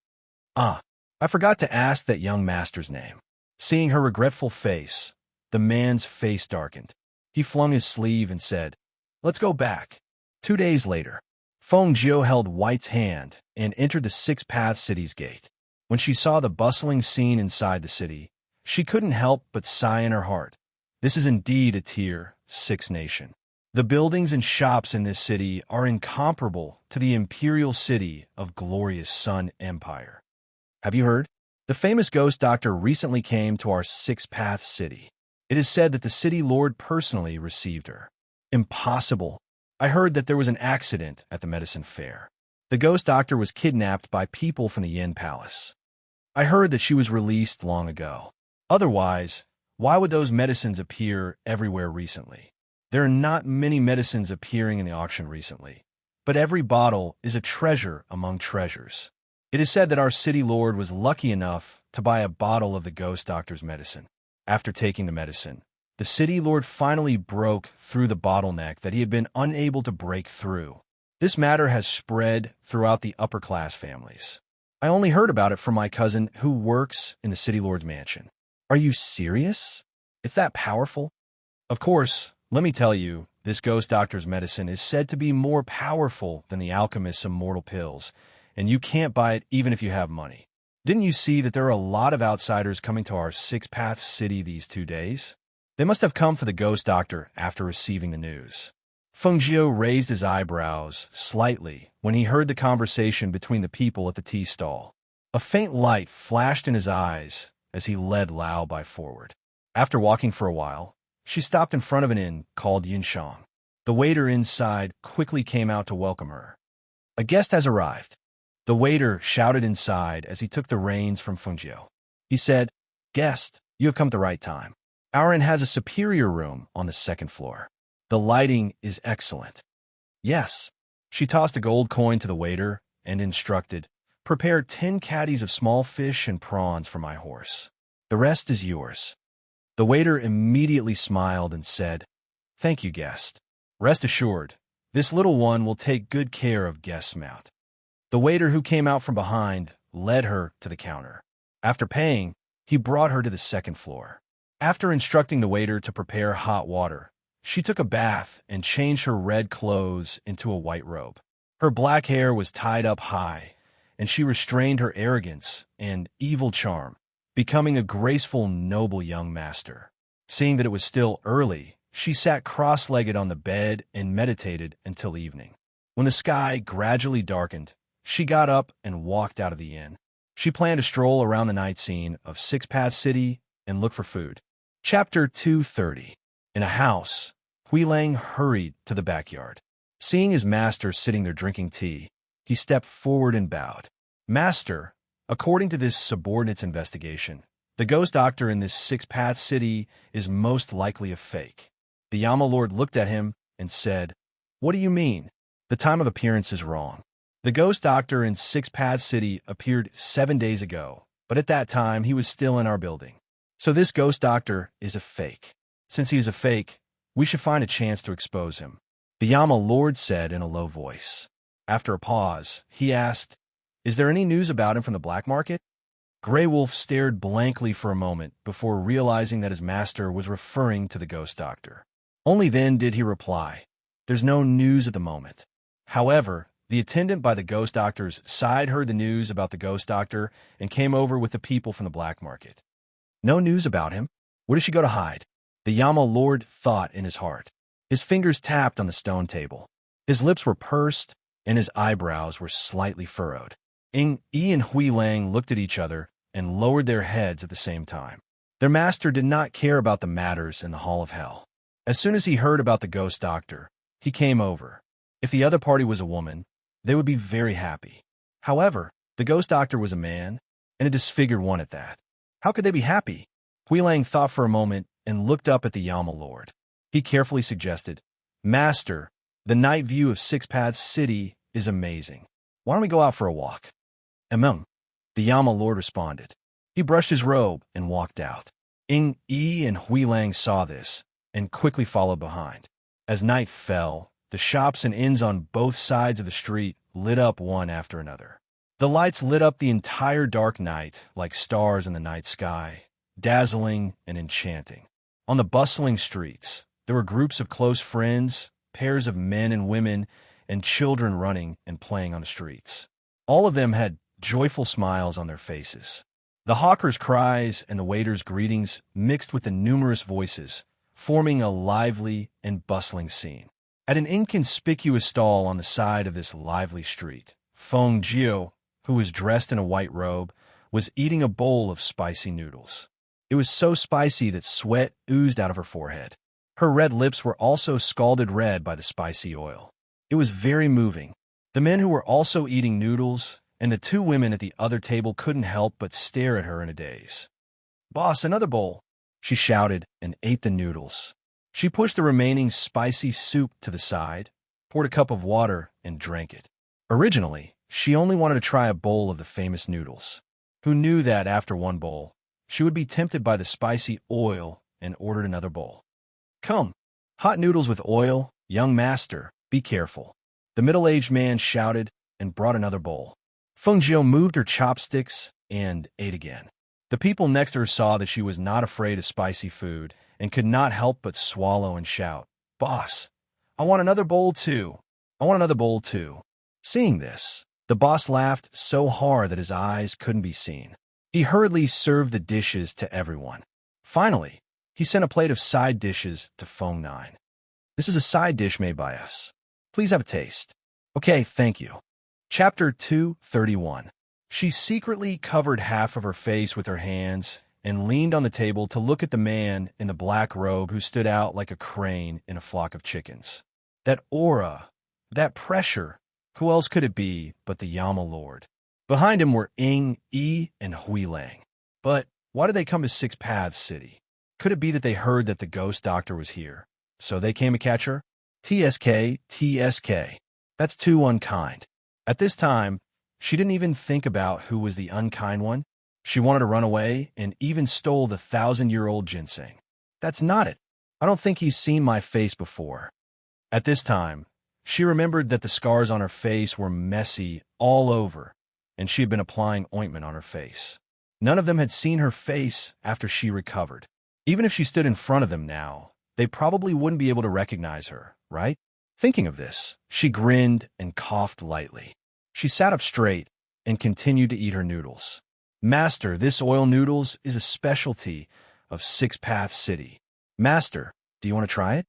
S1: Ah, I forgot to ask that young master's name. Seeing her regretful face, the man's face darkened. He flung his sleeve and said, Let's go back. 2 days later, Fengjiu held White's hand and entered the Six Paths City's gate. When she saw the bustling scene inside the city, she couldn't help but sigh in her heart. This is indeed a Tier 6 nation. The buildings and shops in this city are incomparable to the imperial city of glorious Sun Empire. Have you heard? The famous ghost doctor recently came to our Six Paths City. It is said that the city lord personally received her. Impossible. I heard that there was an accident at the medicine fair. The ghost doctor was kidnapped by people from the Yin Palace. I heard that she was released long ago. Otherwise, why would those medicines appear everywhere recently? There are not many medicines appearing in the auction recently, but every bottle is a treasure among treasures. It is said that our city lord was lucky enough to buy a bottle of the ghost doctor's medicine. After taking the medicine, the city lord finally broke through the bottleneck that he had been unable to break through. This matter has spread throughout the upper-class families. I only heard about it from my cousin who works in the city lord's mansion. Are you serious? It's that powerful? Of course, let me tell you, this ghost doctor's medicine is said to be more powerful than the alchemist's immortal pills, and you can't buy it even if you have money. Didn't you see that there are a lot of outsiders coming to our Six Paths City these 2 days? They must have come for the ghost doctor after receiving the news. Feng Jiu raised his eyebrows slightly when he heard the conversation between the people at the tea stall. A faint light flashed in his eyes as he led Lao Bai forward. After walking for a while, she stopped in front of an inn called Yinshang. The waiter inside quickly came out to welcome her. "A guest has arrived," the waiter shouted inside as he took the reins from Feng Jiu. He said, "Guest, you have come at the right time. Our inn has a superior room on the second floor. The lighting is excellent." "Yes." She tossed a gold coin to the waiter and instructed, "Prepare 10 caddies of small fish and prawns for my horse. The rest is yours." The waiter immediately smiled and said, "Thank you, guest. Rest assured, this little one will take good care of guest's mount." The waiter who came out from behind led her to the counter. After paying, he brought her to the second floor. After instructing the waiter to prepare hot water, she took a bath and changed her red clothes into a white robe. Her black hair was tied up high, and she restrained her arrogance and evil charm, becoming a graceful, noble young master. Seeing that it was still early, she sat cross-legged on the bed and meditated until evening. When the sky gradually darkened, she got up and walked out of the inn. She planned to stroll around the night scene of Six Paths City and look for food. Chapter 230. In a house, Huilang hurried to the backyard. Seeing his master sitting there drinking tea, he stepped forward and bowed. "Master, according to this subordinate's investigation, the ghost doctor in this Six Paths City is most likely a fake." The Yama Lord looked at him and said, "What do you mean? The time of appearance is wrong. The ghost doctor in Six Paths City appeared 7 days ago, but at that time he was still in our building. So this ghost doctor is a fake. Since he is a fake, we should find a chance to expose him," the Yama Lord said in a low voice. After a pause, he asked, "Is there any news about him from the black market?" Grey Wolf stared blankly for a moment before realizing that his master was referring to the ghost doctor. Only then did he reply, "There's no news at the moment." However, the attendant by the ghost doctor's side heard the news about the ghost doctor and came over with the people from the black market. "No news about him? Where does she go to hide?" the Yama Lord thought in his heart. His fingers tapped on the stone table. His lips were pursed, and his eyebrows were slightly furrowed. Yi and Huilang looked at each other and lowered their heads at the same time. Their master did not care about the matters in the Hall of Hell. As soon as he heard about the ghost doctor, he came over. If the other party was a woman, they would be very happy. However, the ghost doctor was a man, and a disfigured one at that. How could they be happy? Huilang thought for a moment and looked up at the Yama Lord. He carefully suggested, "Master, the night view of Six Paths City is amazing. Why don't we go out for a walk?" The Yama Lord responded. He brushed his robe and walked out. Yi and Huilang saw this and quickly followed behind. As night fell, the shops and inns on both sides of the street lit up one after another. The lights lit up the entire dark night like stars in the night sky, dazzling and enchanting. On the bustling streets, there were groups of close friends, pairs of men and women, and children running and playing on the streets. All of them had joyful smiles on their faces. The hawkers' cries and the waiters' greetings mixed with the numerous voices, forming a lively and bustling scene. At an inconspicuous stall on the side of this lively street, Feng Jiu, who was dressed in a white robe, was eating a bowl of spicy noodles. It was so spicy that sweat oozed out of her forehead. Her red lips were also scalded red by the spicy oil. It was very moving. The men who were also eating noodles and the 2 women at the other table couldn't help but stare at her in a daze. "Boss, another bowl," she shouted and ate the noodles. She pushed the remaining spicy soup to the side, poured a cup of water, and drank it. Originally, she only wanted to try a bowl of the famous noodles. Who knew that after one bowl, she would be tempted by the spicy oil and ordered another bowl. "Come, hot noodles with oil, young master, be careful," the middle-aged man shouted and brought another bowl. Feng Jiu moved her chopsticks and ate again. The people next to her saw that she was not afraid of spicy food and could not help but swallow and shout, "Boss, I want another bowl too. I want another bowl too." Seeing this, the boss laughed so hard that his eyes couldn't be seen. He hurriedly served the dishes to everyone. Finally, He sent a plate of side dishes to Feng Nine. This is a side dish made by us. Please have a taste. Okay, thank you. Chapter 231. She secretly covered half of her face with her hands and leaned on the table to look at the man in the black robe who stood out like a crane in a flock of chickens. That aura, that pressure, who else could it be but the Yama Lord? Behind him were Ying, Yi, and Hui Lang. But why did they come to Six Paths City? Could it be that they heard that the ghost doctor was here, so they came to catch her? TSK. That's too unkind. At this time, she didn't even think about who was the unkind one. She wanted to run away and even stole the 1,000-year-old ginseng. That's not it. I don't think he's seen my face before. At this time, she remembered that the scars on her face were messy all over, and she had been applying ointment on her face. None of them had seen her face after she recovered. Even if she stood in front of them now, they probably wouldn't be able to recognize her, right? Thinking of this, she grinned and coughed lightly. She sat up straight and continued to eat her noodles. Master, this oil noodles is a specialty of Six Paths City. Master, do you want to try it?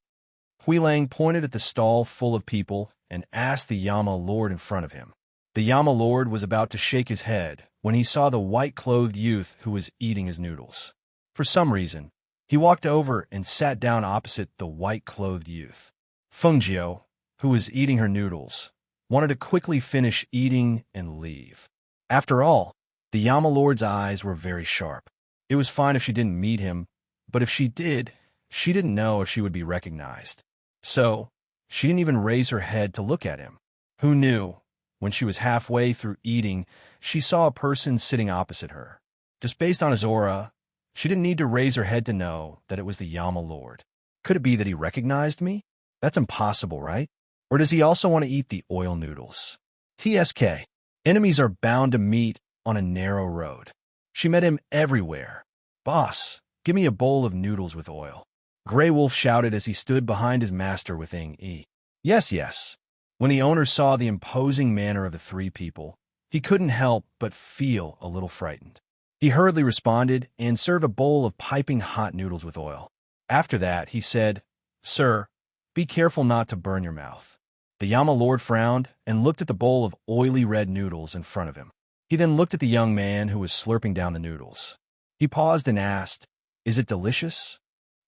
S1: Hui Lang pointed at the stall full of people and asked the Yama Lord in front of him. The Yama Lord was about to shake his head when he saw the white-clothed youth who was eating his noodles. For some reason, he walked over and sat down opposite the white-clothed youth. Fengjiu, who was eating her noodles, wanted to quickly finish eating and leave. After all, the Yama Lord's eyes were very sharp. It was fine if she didn't meet him, but if she did, she didn't know if she would be recognized. So, she didn't even raise her head to look at him. Who knew? When she was halfway through eating, she saw a person sitting opposite her. Just based on his aura, she didn't need to raise her head to know that it was the Yama Lord. Could it be that he recognized me? That's impossible, right? Or does he also want to eat the oil noodles? TSK. Enemies are bound to meet on a narrow road. She met him everywhere. Boss, give me a bowl of noodles with oil. Grey Wolf shouted as he stood behind his master with Ying Yi. Yes. When the owner saw the imposing manner of the three people, he couldn't help but feel a little frightened. He hurriedly responded and served a bowl of piping hot noodles with oil. After that, he said, Sir, be careful not to burn your mouth. The Yama Lord frowned and looked at the bowl of oily red noodles in front of him. He then looked at the young man who was slurping down the noodles. He paused and asked, Is it delicious?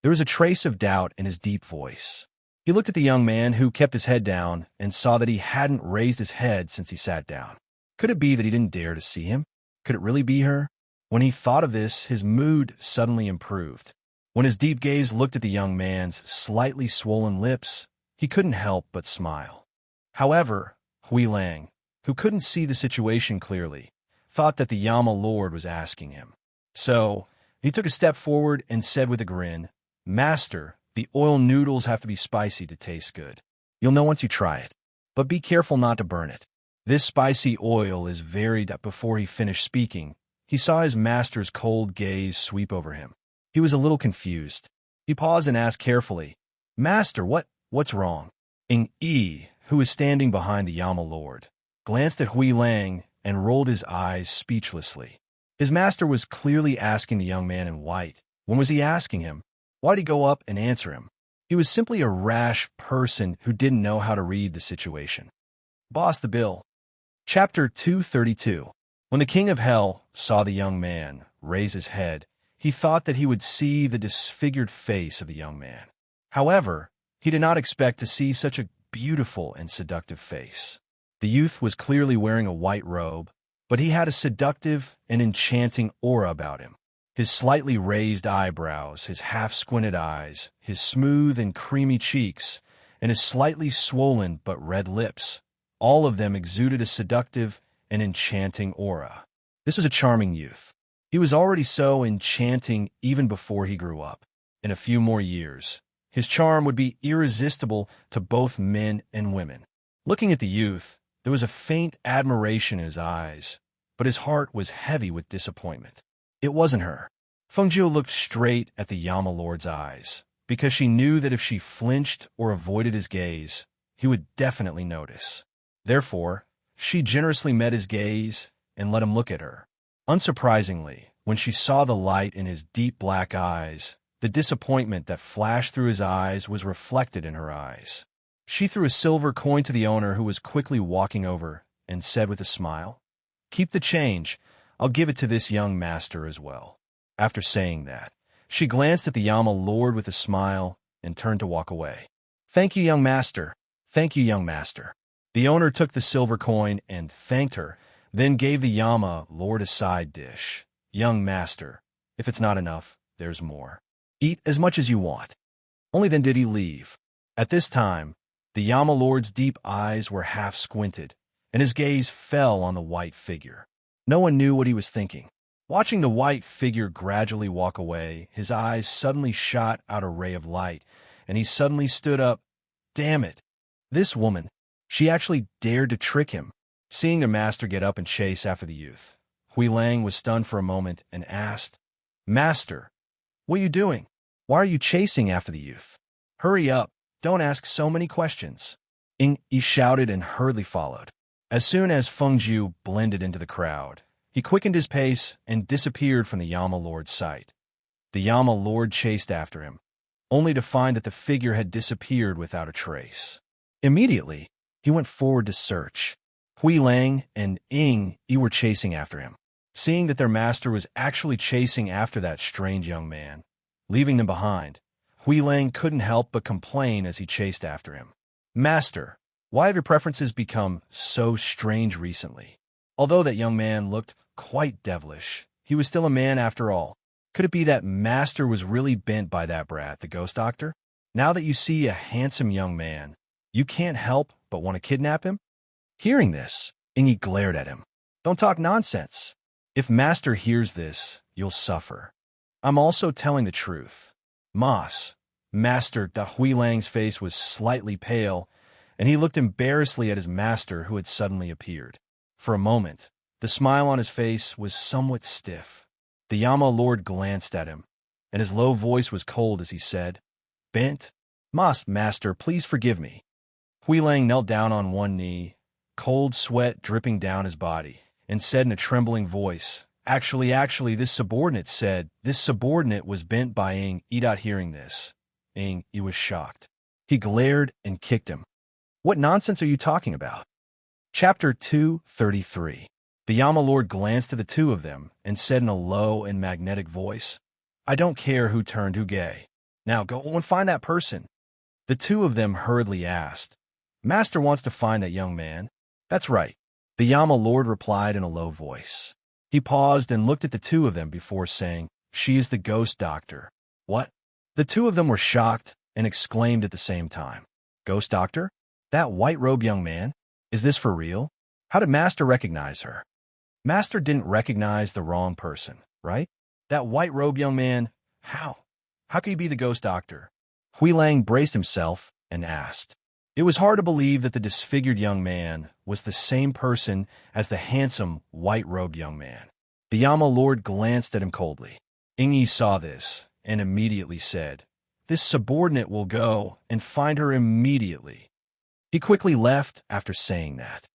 S1: There was a trace of doubt in his deep voice. He looked at the young man who kept his head down and saw that he hadn't raised his head since he sat down. Could it be that he didn't dare to see him? Could it really be her? When he thought of this, his mood suddenly improved. When his deep gaze looked at the young man's slightly swollen lips, he couldn't help but smile. However, Hui Lang, who couldn't see the situation clearly, thought that the Yama Lord was asking him. So, he took a step forward and said with a grin, Master, the oil noodles have to be spicy to taste good. You'll know once you try it. But be careful not to burn it. This spicy oil is very that before he finished speaking, he saw his master's cold gaze sweep over him. He was a little confused. He paused and asked carefully, Master, what's wrong? Ying Yi, who was standing behind the Yama Lord, glanced at Hui Lang and rolled his eyes speechlessly. His master was clearly asking the young man in white. When was he asking him? Why'd he go up and answer him? He was simply a rash person who didn't know how to read the situation. Boss the bill. Chapter 232. When the king of hell saw the young man raise his head, he thought that he would see the disfigured face of the young man. However, he did not expect to see such a beautiful and seductive face. The youth was clearly wearing a white robe, but he had a seductive and enchanting aura about him. His slightly raised eyebrows, his half-squinted eyes, his smooth and creamy cheeks, and his slightly swollen but red lips, all of them exuded a seductive and enchanting aura. This was a charming youth. He was already so enchanting even before he grew up. In a few more years, his charm would be irresistible to both men and women. Looking at the youth, there was a faint admiration in his eyes, but his heart was heavy with disappointment. It wasn't her. Fengjiu looked straight at the Yama Lord's eyes, because she knew that if she flinched or avoided his gaze, he would definitely notice. Therefore, she generously met his gaze and let him look at her. Unsurprisingly, when she saw the light in his deep black eyes, The disappointment that flashed through his eyes was reflected in her eyes. She threw a silver coin to the owner, who was quickly walking over, and said with a smile, "Keep the change. I'll give it to this young master as well." After saying that, she glanced at the Yama Lord with a smile and turned to walk away. "Thank you, young master. Thank you, young master." The owner took the silver coin and thanked her, then gave the Yama Lord a side dish. "Young master, if it's not enough, there's more. Eat as much as you want." Only then did he leave. At this time, the Yama Lord's deep eyes were half squinted, and his gaze fell on the white figure. No one knew what he was thinking. Watching the white figure gradually walk away, his eyes suddenly shot out a ray of light, and he suddenly stood up. Damn it! This woman, she actually dared to trick him. Seeing the master get up and chase after the youth, Hui Lang was stunned for a moment and asked, "Master, what are you doing? Why are you chasing after the youth? Hurry up, don't ask so many questions." He shouted and hurriedly followed. As soon as Feng Jiu blended into the crowd, he quickened his pace and disappeared from the Yama Lord's sight. The Yama Lord chased after him, only to find that the figure had disappeared without a trace. Immediately, he went forward to search. Hui Lang and Yi were chasing after him. Seeing that their master was actually chasing after that strange young man, leaving them behind, Hui Lang couldn't help but complain as he chased after him. "Master, why have your preferences become so strange recently?" Although that young man looked quite devilish, he was still a man after all. Could it be that Master was really bent by that brat, the ghost doctor? Now that you see a handsome young man, you can't help but want to kidnap him? Hearing this, Yi glared at him. "Don't talk nonsense. If Master hears this, you'll suffer. I'm also telling the truth." Master, Da Hui Lang's face was slightly pale, and he looked embarrassedly at his master, who had suddenly appeared. For a moment, the smile on his face was somewhat stiff. The Yama Lord glanced at him, and his low voice was cold as he said, "Bent? Master, please forgive me." Hui Lang knelt down on one knee, cold sweat dripping down his body, and said in a trembling voice, Actually, this subordinate was bent by Yi. Hearing this, Yi was shocked. He glared and kicked him. "What nonsense are you talking about?" Chapter 233. The Yama Lord glanced at the two of them and said in a low and magnetic voice, "I don't care who turned who gay. Now go and find that person." The two of them hurriedly asked, "Master wants to find that young man?" "That's right," the Yama Lord replied in a low voice. He paused and looked at the two of them before saying, "She is the ghost doctor." "What?" The two of them were shocked and exclaimed at the same time. "Ghost doctor? That white-robed young man? Is this for real? How did Master recognize her?" Master didn't recognize the wrong person, right? That white-robed young man, how? How could he be the ghost doctor? Hui Lang braced himself and asked. It was hard to believe that the disfigured young man was the same person as the handsome, white-robed young man. The Yama Lord glanced at him coldly. Yi saw this and immediately said, "This subordinate will go and find her immediately." He quickly left after saying that.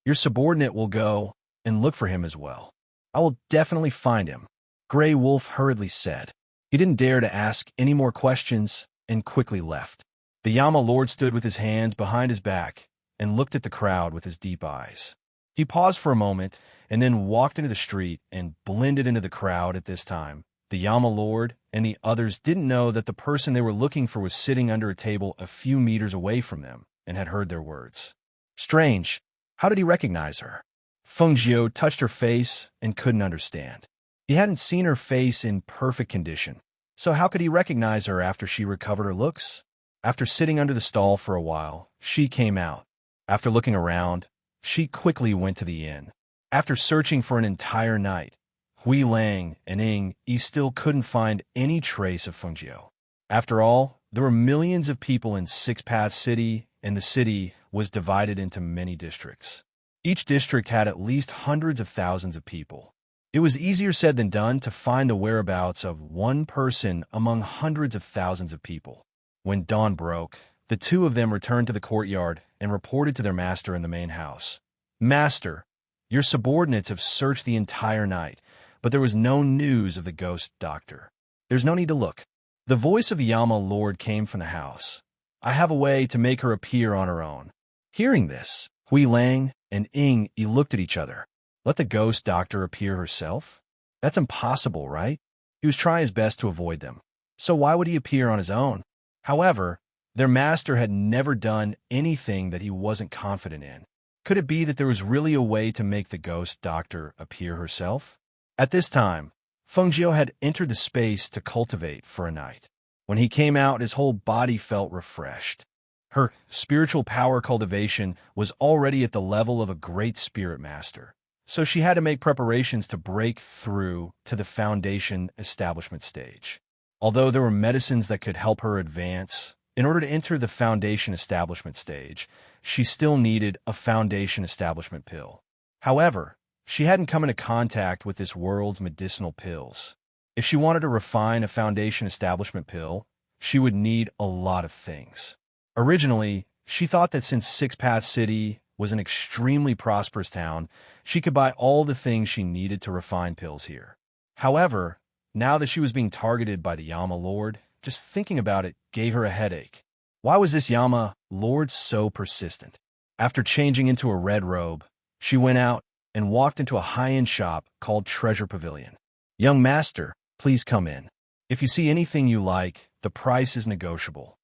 S1: "Your subordinate will go and look for him as well. I will definitely find him," Grey Wolf hurriedly said. He didn't dare to ask any more questions and quickly left. The Yama Lord stood with his hands behind his back and looked at the crowd with his deep eyes. He paused for a moment and then walked into the street and blended into the crowd. At this time, the Yama Lord and the others didn't know that the person they were looking for was sitting under a table a few meters away from them and had heard their words. Strange. How did he recognize her? Feng Jiu touched her face and couldn't understand. He hadn't seen her face in perfect condition, so how could he recognize her after she recovered her looks? After sitting under the stall for a while, she came out. After looking around, she quickly went to the inn. After searching for an entire night, Hui Lang and Yi still couldn't find any trace of Feng Jiu. After all, there were millions of people in Six Paths City, and the city was divided into many districts. Each district had at least hundreds of thousands of people. It was easier said than done to find the whereabouts of one person among hundreds of thousands of people. When dawn broke, the two of them returned to the courtyard and reported to their master in the main house. "Master, your subordinates have searched the entire night, but there was no news of the ghost doctor. There's no need to look. The voice of Yama Lord came from the house. I have a way to make her appear on her own. Hearing this, Hui Lang and Ying Yi looked at each other. Let the ghost doctor appear herself? That's impossible, right? He was trying his best to avoid them. So why would he appear on his own? However, their master had never done anything that he wasn't confident in. Could it be that there was really a way to make the ghost doctor appear herself? At this time, Feng Jiu had entered the space to cultivate for a night. When he came out, his whole body felt refreshed. Her spiritual power cultivation was already at the level of a great spirit master, so she had to make preparations to break through to the foundation establishment stage. Although there were medicines that could help her advance, in order to enter the foundation establishment stage, she still needed a foundation establishment pill. However, she hadn't come into contact with this world's medicinal pills. If she wanted to refine a foundation establishment pill, she would need a lot of things. Originally, she thought that since Six Path City was an extremely prosperous town, she could buy all the things she needed to refine pills here. However, now that she was being targeted by the Yama Lord, just thinking about it gave her a headache. Why was this Yama Lord so persistent? After changing into a red robe, she went out and walked into a high-end shop called Treasure Pavilion. Young master, please come in. If you see anything you like, the price is negotiable.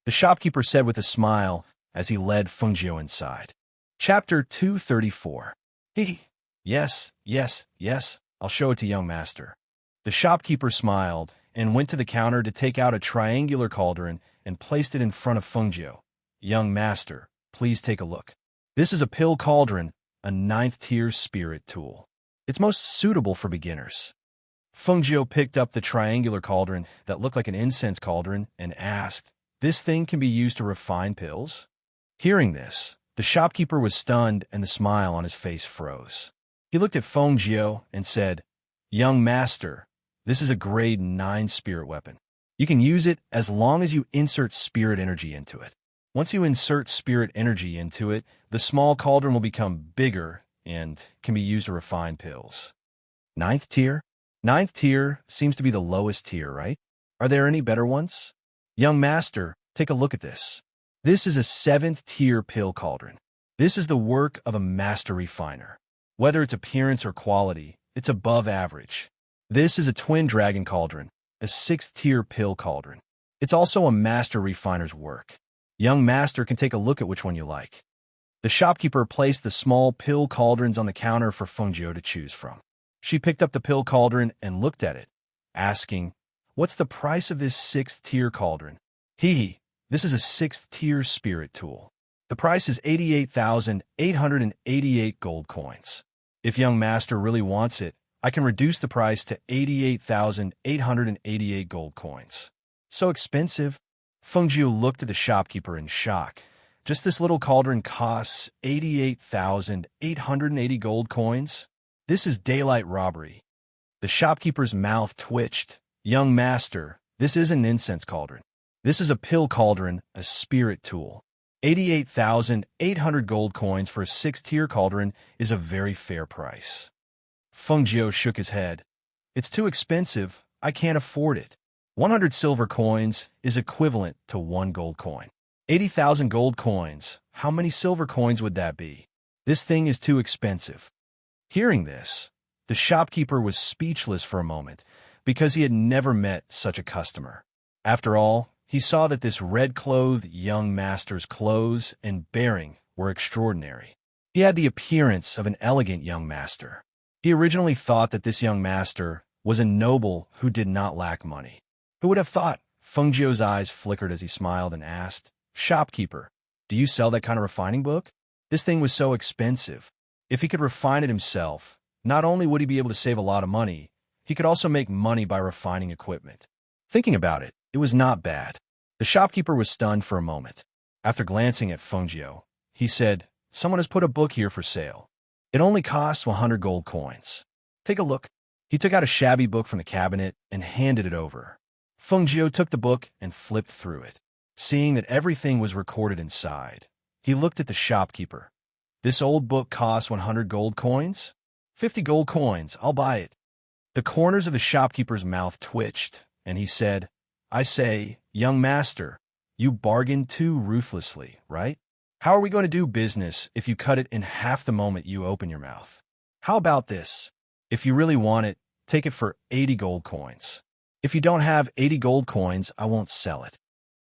S1: The shopkeeper said with a smile as he led Feng Jiu inside. Chapter 234. Yes, I'll show it to young master. The shopkeeper smiled and went to the counter to take out a triangular cauldron and placed it in front of Feng Jiu. Young master, please take a look. This is a pill cauldron, a 9th-tier spirit tool. It's most suitable for beginners. Feng Jiu picked up the triangular cauldron that looked like an incense cauldron and asked, "This thing can be used to refine pills?" Hearing this, the shopkeeper was stunned and the smile on his face froze. He looked at Feng Jiu and said, "Young master, this is a grade 9 spirit weapon. You can use it as long as you insert spirit energy into it. Once you insert spirit energy into it, the small cauldron will become bigger and can be used to refine pills." 9th tier? 9th tier seems to be the lowest tier, right? Are there any better ones? Young master, take a look at this. This is a 7th tier pill cauldron. This is the work of a master refiner. Whether it's appearance or quality, it's above average. This is a twin dragon cauldron, a 6th tier pill cauldron. It's also a master refiner's work. Young master can take a look at which one you like. The shopkeeper placed the small pill cauldrons on the counter for Feng Jiu to choose from. She picked up the pill cauldron and looked at it, asking, "What's the price of this 6th tier cauldron?" This is a 6th tier spirit tool. The price is 88,888 gold coins. If young master really wants it, I can reduce the price to 88,888 gold coins. So expensive? Feng Jiu looked at the shopkeeper in shock. Just this little cauldron costs 88,880 gold coins? This is daylight robbery. The shopkeeper's mouth twitched. Young master, this is an incense cauldron. This is a pill cauldron, a spirit tool. 88,800 gold coins for a 6th tier cauldron is a very fair price. Feng Jiu shook his head. It's too expensive. I can't afford it. 100 silver coins is equivalent to 1 gold coin. 80,000 gold coins. How many silver coins would that be? This thing is too expensive. Hearing this, the shopkeeper was speechless for a moment because he had never met such a customer. After all, he saw that this red-clothed young master's clothes and bearing were extraordinary. He had the appearance of an elegant young master. He originally thought that this young master was a noble who did not lack money. Who would have thought? Feng Jiu's eyes flickered as he smiled and asked, "Shopkeeper, do you sell that kind of refining book?" This thing was so expensive. If he could refine it himself, not only would he be able to save a lot of money, he could also make money by refining equipment. Thinking about it, it was not bad. The shopkeeper was stunned for a moment. After glancing at Feng Jiu, he said, "Someone has put a book here for sale. It only costs 100 gold coins. Take a look." He took out a shabby book from the cabinet and handed it over. Feng Jiu took the book and flipped through it. Seeing that everything was recorded inside, he looked at the shopkeeper. "This old book costs 100 gold coins? 50 gold coins, I'll buy it." The corners of the shopkeeper's mouth twitched, and he said, I say, young master, you bargained too ruthlessly, right? How are we going to do business if you cut it in half the moment you open your mouth? How about this? If you really want it, take it for 80 gold coins. If you don't have 80 gold coins, I won't sell it.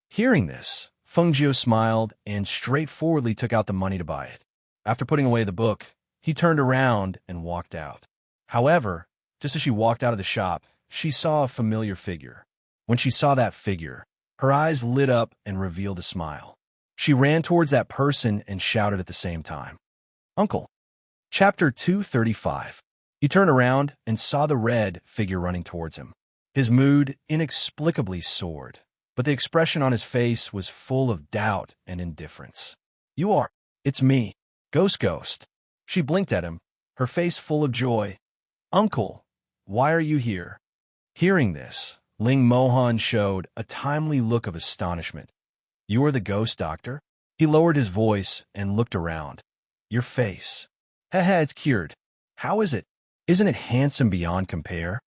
S1: Hearing this, Feng Jiu smiled and straightforwardly took out the money to buy it. After putting away the book, he turned around and walked out. However, just as she walked out of the shop, she saw a familiar figure. When she saw that figure, her eyes lit up and revealed a smile. She ran towards that person and shouted at the same time, "Uncle!" Chapter 235. He turned around and saw the red figure running towards him. His mood inexplicably soared, but the expression on his face was full of doubt and indifference. "You are. It's me. Ghost. She blinked at him, her face full of joy. "Uncle, why are you here?" Hearing this, Ling Mohan showed a timely look of astonishment. "You are the ghost doctor?" He lowered his voice and looked around. "Your face. It's cured. How is it? Isn't it handsome beyond compare?"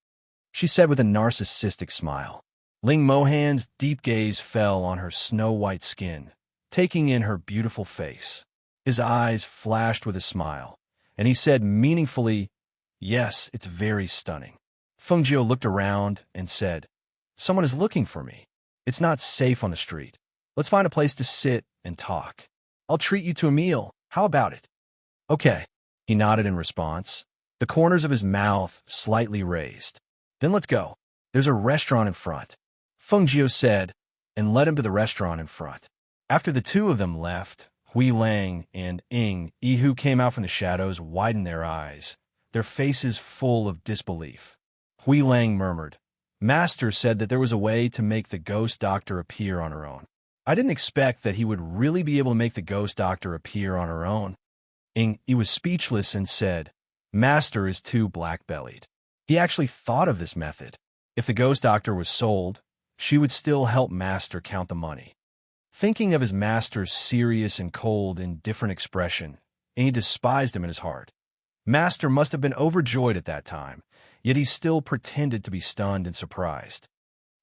S1: she said with a narcissistic smile. Ling Mohan's deep gaze fell on her snow-white skin, taking in her beautiful face. His eyes flashed with a smile, and he said meaningfully, "Yes, it's very stunning." Feng Jiu looked around and said, "Someone is looking for me. It's not safe on the street. Let's find a place to sit and talk. I'll treat you to a meal. How about it?" "Okay," he nodded in response, the corners of his mouth slightly raised. "Then let's go. There's a restaurant in front," Feng Jiu said, and led him to the restaurant in front. After the two of them left, Hui Lang and Ing Yi, who came out from the shadows, widened their eyes, their faces full of disbelief. Hui Lang murmured, "Master said that there was a way to make the ghost doctor appear on her own. I didn't expect that he would really be able to make the ghost doctor appear on her own." Ing Yi was speechless and said, "Master is too black-bellied. He actually thought of this method. If the ghost doctor was sold, she would still help Master count the money." Thinking of his master's serious and cold, indifferent expression, Ing Yi despised him in his heart. Master must have been overjoyed at that time, yet he still pretended to be stunned and surprised.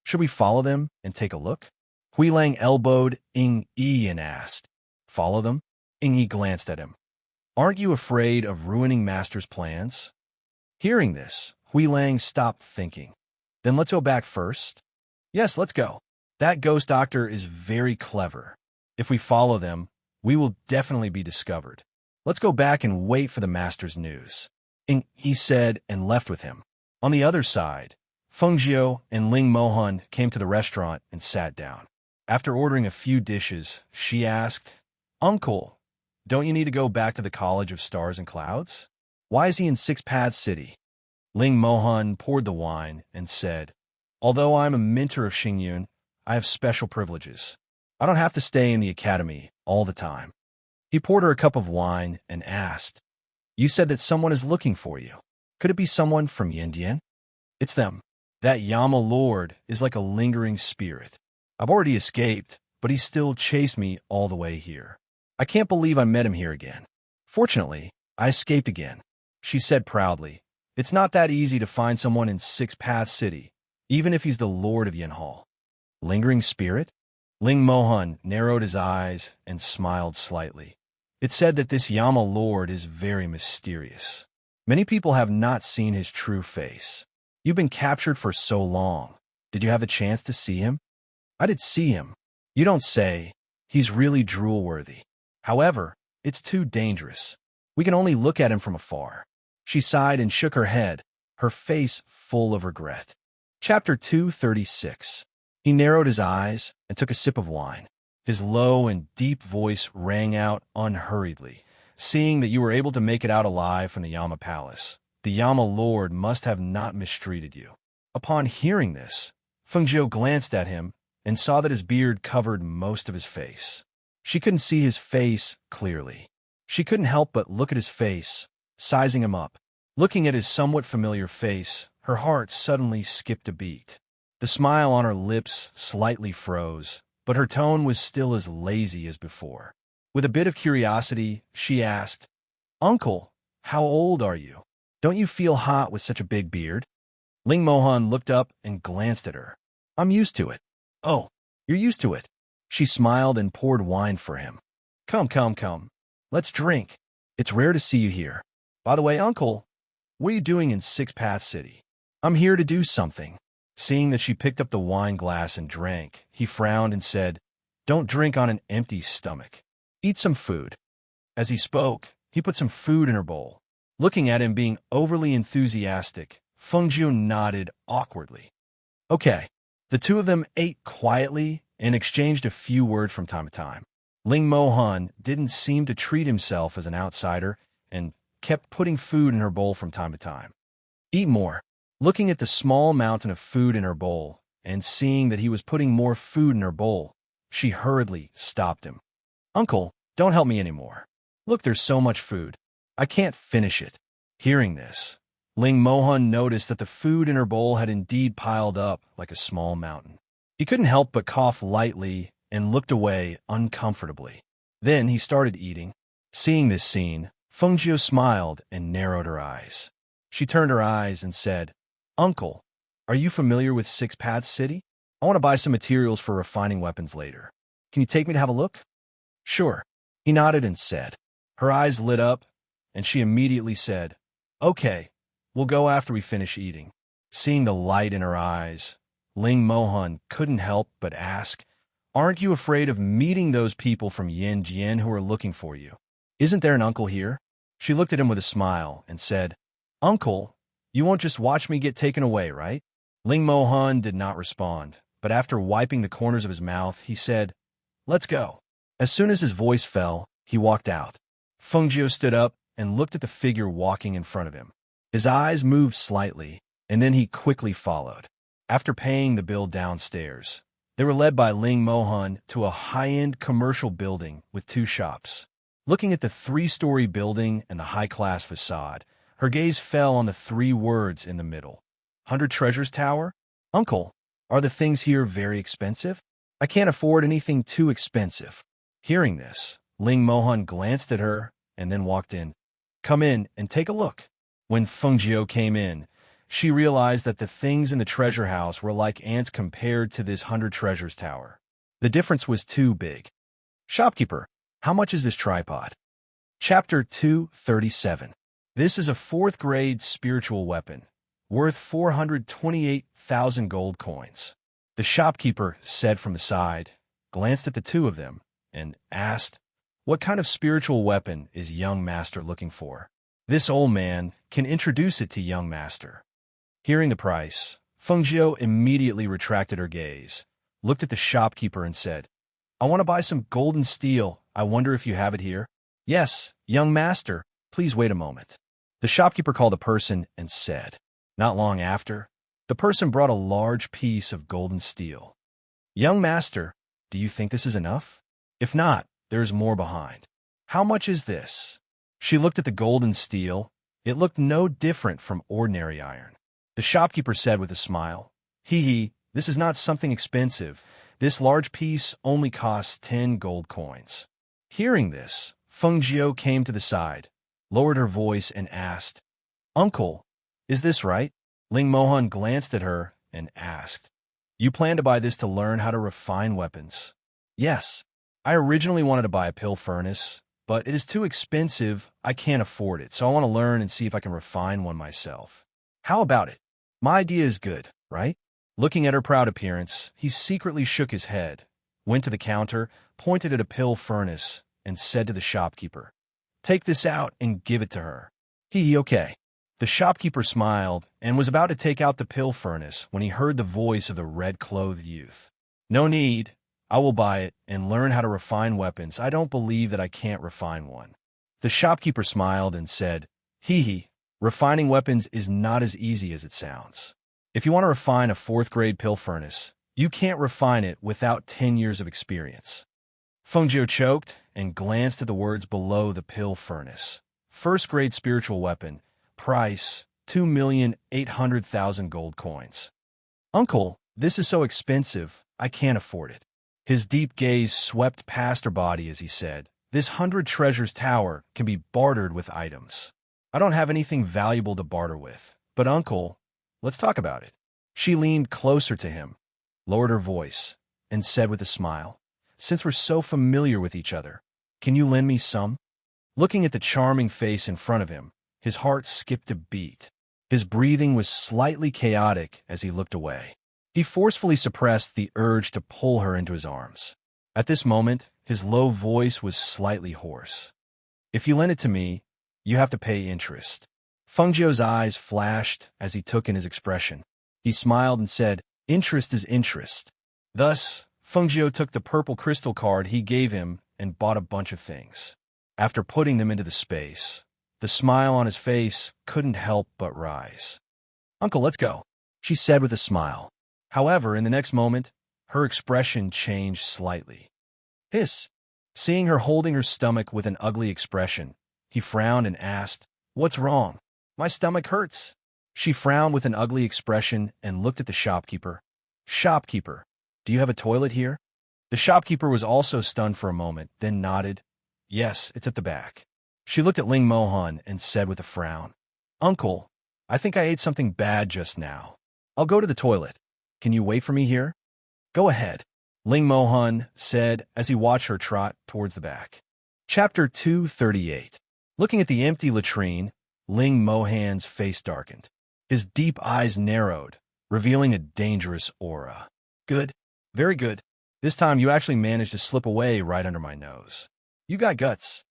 S1: "Should we follow them and take a look?" Hui Lang elbowed Ing Yi and asked. "Follow them?" Ing Yi glanced at him. "Aren't you afraid of ruining Master's plans?" Hearing this, Hui Lang stopped thinking. "Then let's go back first." "Yes, let's go. That ghost doctor is very clever. If we follow them, we will definitely be discovered. Let's go back and wait for the master's news," he said and left with him. On the other side, Feng Jiu and Ling Mohan came to the restaurant and sat down. After ordering a few dishes, she asked, "Uncle, don't you need to go back to the College of Stars and Clouds? Why is he in Six Paths City?" Ling Mohan poured the wine and said, "Although I'm a mentor of Xingyun, I have special privileges. I don't have to stay in the academy all the time." He poured her a cup of wine and asked, "You said that someone is looking for you. Could it be someone from Yandian?" "It's them. That Yama Lord is like a lingering spirit. I've already escaped, but he still chased me all the way here. I can't believe I met him here again. Fortunately, I escaped again," she said proudly. "It's not that easy to find someone in Six Paths City, even if he's the Lord of Yanhal." "Lingering spirit?" Ling Mohan narrowed his eyes and smiled slightly. "It said that this Yama Lord is very mysterious. Many people have not seen his true face. You've been captured for so long. Did you have a chance to see him?" "I did see him." "You don't say. He's really drool-worthy. However, it's too dangerous. We can only look at him from afar." She sighed and shook her head, her face full of regret. Chapter 236. He narrowed his eyes and took a sip of wine. His low and deep voice rang out unhurriedly. "Seeing that you were able to make it out alive from the Yama Palace, the Yama Lord must have not mistreated you." Upon hearing this, Feng Jiu glanced at him and saw that his beard covered most of his face. She couldn't see his face clearly. She couldn't help but look at his face, sizing him up. Looking at his somewhat familiar face, her heart suddenly skipped a beat. The smile on her lips slightly froze, but her tone was still as lazy as before. With a bit of curiosity, she asked, "Uncle, how old are you? Don't you feel hot with such a big beard?" Ling Mohan looked up and glanced at her. "I'm used to it." Oh, you're used to it. She smiled and poured wine for him. Come, come, come. Let's drink. It's rare to see you here. By the way, Uncle, what are you doing in Six Path City? I'm here to do something. Seeing that she picked up the wine glass and drank, he frowned and said, Don't drink on an empty stomach. Eat some food. As he spoke, he put some food in her bowl. Looking at him being overly enthusiastic, Fengjiu nodded awkwardly. Okay. The two of them ate quietly and exchanged a few words from time to time. Ling Mohan didn't seem to treat himself as an outsider and kept putting food in her bowl from time to time. Eat more. Looking at the small mountain of food in her bowl and seeing that he was putting more food in her bowl, she hurriedly stopped him. Uncle, don't help me anymore. Look, there's so much food. I can't finish it. Hearing this, Ling Mohan noticed that the food in her bowl had indeed piled up like a small mountain. He couldn't help but cough lightly and looked away uncomfortably. Then he started eating. Seeing this scene, Fengjiu smiled and narrowed her eyes. She turned her eyes and said, Uncle, are you familiar with Six Paths City? I want to buy some materials for refining weapons later. Can you take me to have a look? Sure. He nodded and said. Her eyes lit up, and she immediately said, Okay, we'll go after we finish eating. Seeing the light in her eyes, Ling Mohan couldn't help but ask, Aren't you afraid of meeting those people from Yanjian who are looking for you? Isn't there an uncle here? She looked at him with a smile and said, Uncle, you won't just watch me get taken away, right? Ling Mohan did not respond, but after wiping the corners of his mouth, he said, Let's go. As soon as his voice fell, he walked out. Fengjiu stood up and looked at the figure walking in front of him. His eyes moved slightly, and then he quickly followed. After paying the bill downstairs, they were led by Ling Mohan to a high-end commercial building with two shops. Looking at the three-story building and the high-class facade, her gaze fell on the three words in the middle. 100 Treasures Tower? Uncle, are the things here very expensive? I can't afford anything too expensive. Hearing this, Ling Mohan glanced at her and then walked in. Come in and take a look. When Fengjiu came in, she realized that the things in the treasure house were like ants compared to this 100 Treasures Tower. The difference was too big. Shopkeeper, how much is this tripod? Chapter 237. This is a 4th grade spiritual weapon, worth 428,000 gold coins. The shopkeeper said from the side, glanced at the two of them, and asked, What kind of spiritual weapon is young master looking for? This old man can introduce it to young master. Hearing the price, Fengjiu immediately retracted her gaze, looked at the shopkeeper and said, I want to buy some golden steel. I wonder if you have it here? Yes, young master. Please wait a moment. The shopkeeper called a person and said. Not long after, the person brought a large piece of golden steel. Young master, do you think this is enough? If not, there is more behind. How much is this? She looked at the golden steel. It looked no different from ordinary iron. The shopkeeper said with a smile, Hee, this is not something expensive. This large piece only costs 10 gold coins. Hearing this, Fengjiu came to the side, lowered her voice and asked, Uncle, is this right? Ling Mohan glanced at her and asked, You plan to buy this to learn how to refine weapons? Yes. I originally wanted to buy a pill furnace, but it is too expensive. I can't afford it, so I want to learn and see if I can refine one myself. How about it? My idea is good, right? Looking at her proud appearance, he secretly shook his head, went to the counter, pointed at a pill furnace, and said to the shopkeeper, Take this out and give it to her. Okay. The shopkeeper smiled and was about to take out the pill furnace when he heard the voice of the red-clothed youth. No need. I will buy it and learn how to refine weapons. I don't believe that I can't refine one. The shopkeeper smiled and said, Refining weapons is not as easy as it sounds. If you want to refine a 4th grade pill furnace, you can't refine it without 10 years of experience. Fengjiu choked and glanced at the words below the pill furnace. 1st grade spiritual weapon, price 2,800,000 gold coins. Uncle, this is so expensive, I can't afford it. His deep gaze swept past her body as he said, This 100 Treasures Tower can be bartered with items. I don't have anything valuable to barter with, but uncle, let's talk about it. She leaned closer to him, lowered her voice, and said with a smile, "Since we're so familiar with each other, can you lend me some?" Looking at the charming face in front of him, his heart skipped a beat. His breathing was slightly chaotic as he looked away. He forcefully suppressed the urge to pull her into his arms. At this moment, his low voice was slightly hoarse. "If you lend it to me, you have to pay interest." Fengjiu's eyes flashed as he took in his expression. He smiled and said, "Interest is interest." Thus, Fengjiu took the purple crystal card he gave him and bought a bunch of things. After putting them into the space, the smile on his face couldn't help but rise. "Uncle, let's go," she said with a smile. However, in the next moment, her expression changed slightly. Hiss! Seeing her holding her stomach with an ugly expression, he frowned and asked, "What's wrong?" "My stomach hurts." She frowned with an ugly expression and looked at the shopkeeper. "Shopkeeper, do you have a toilet here?" The shopkeeper was also stunned for a moment, then nodded. "Yes, it's at the back." She looked at Ling Mohan and said with a frown, "Uncle, I think I ate something bad just now. I'll go to the toilet. Can you wait for me here?" "Go ahead," Ling Mohan said as he watched her trot towards the back. Chapter 238. Looking at the empty latrine, Ling Mohan's face darkened. His deep eyes narrowed, revealing a dangerous aura. "Good. Very good. This time you actually managed to slip away right under my nose. You got guts."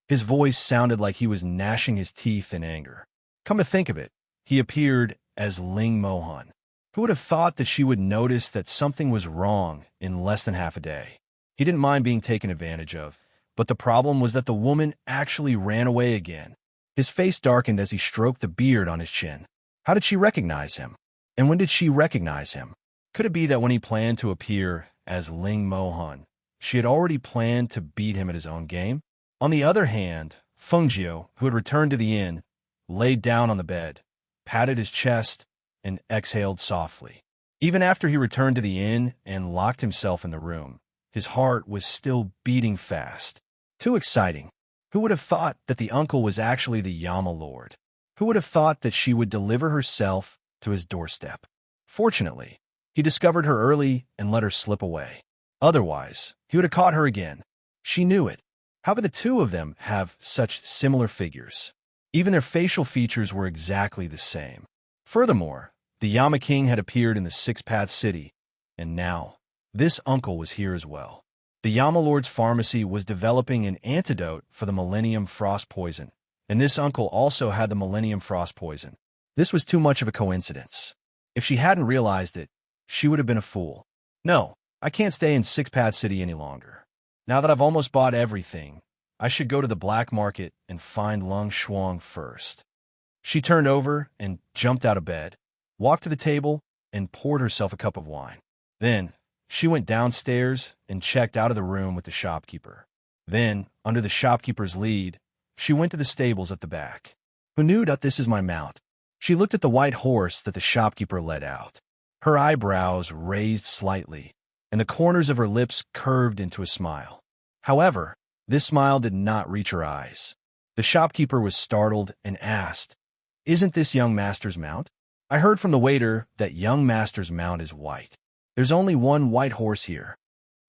S1: His voice sounded like he was gnashing his teeth in anger. Come to think of it, he appeared as Ling Mohan. Who would have thought that she would notice that something was wrong in less than half a day? He didn't mind being taken advantage of, but the problem was that the woman actually ran away again. His face darkened as he stroked the beard on his chin. How did she recognize him? And when did she recognize him? Could it be that when he planned to appear as Ling Mohan, she had already planned to beat him at his own game? On the other hand, Fengjiu, who had returned to the inn, laid down on the bed, patted his chest, and exhaled softly. Even after he returned to the inn and locked himself in the room, his heart was still beating fast. Too exciting. Who would have thought that the uncle was actually the Yama Lord? Who would have thought that she would deliver herself to his doorstep? Fortunately, he discovered her early and let her slip away. Otherwise, he would have caught her again. She knew it. How could the two of them have such similar figures? Even their facial features were exactly the same. Furthermore, the Yama King had appeared in the Six-Path City, and now, this uncle was here as well. The Yama Lord's pharmacy was developing an antidote for the Millennium Frost Poison, and this uncle also had the Millennium Frost Poison. This was too much of a coincidence. If she hadn't realized it, she would have been a fool. "No, I can't stay in Six-Path City any longer. Now that I've almost bought everything, I should go to the black market and find Lung Shuang first." She turned over and jumped out of bed, walked to the table, and poured herself a cup of wine. Then, she went downstairs and checked out of the room with the shopkeeper. Then, under the shopkeeper's lead, she went to the stables at the back. "Who knew that this is my mount?" She looked at the white horse that the shopkeeper led out. Her eyebrows raised slightly, and the corners of her lips curved into a smile. However, this smile did not reach her eyes. The shopkeeper was startled and asked, "Isn't this young master's mount? I heard from the waiter that young master's mount is white. There's only one white horse here."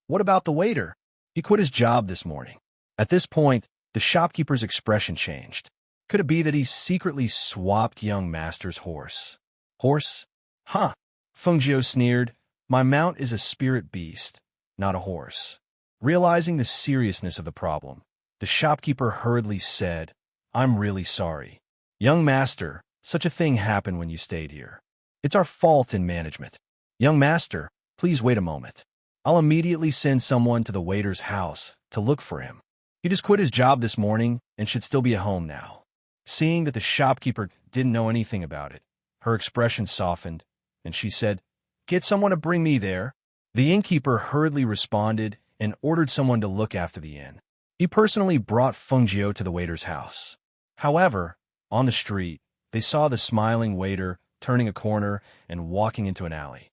S1: "What about the waiter? He quit his job this morning." At this point, the shopkeeper's expression changed. Could it be that he secretly swapped young master's horse? "Horse? Huh." Fengjiu sneered. "My mount is a spirit beast, not a horse." Realizing the seriousness of the problem, the shopkeeper hurriedly said, "I'm really sorry. Young master, such a thing happened when you stayed here. It's our fault in management. Young master, please wait a moment. I'll immediately send someone to the waiter's house to look for him. He just quit his job this morning and should still be at home now." Seeing that the shopkeeper didn't know anything about it, her expression softened, and she said, "Get someone to bring me there." The innkeeper hurriedly responded and ordered someone to look after the inn. He personally brought Fengjiu to the waiter's house. However, on the street, they saw the smiling waiter turning a corner and walking into an alley.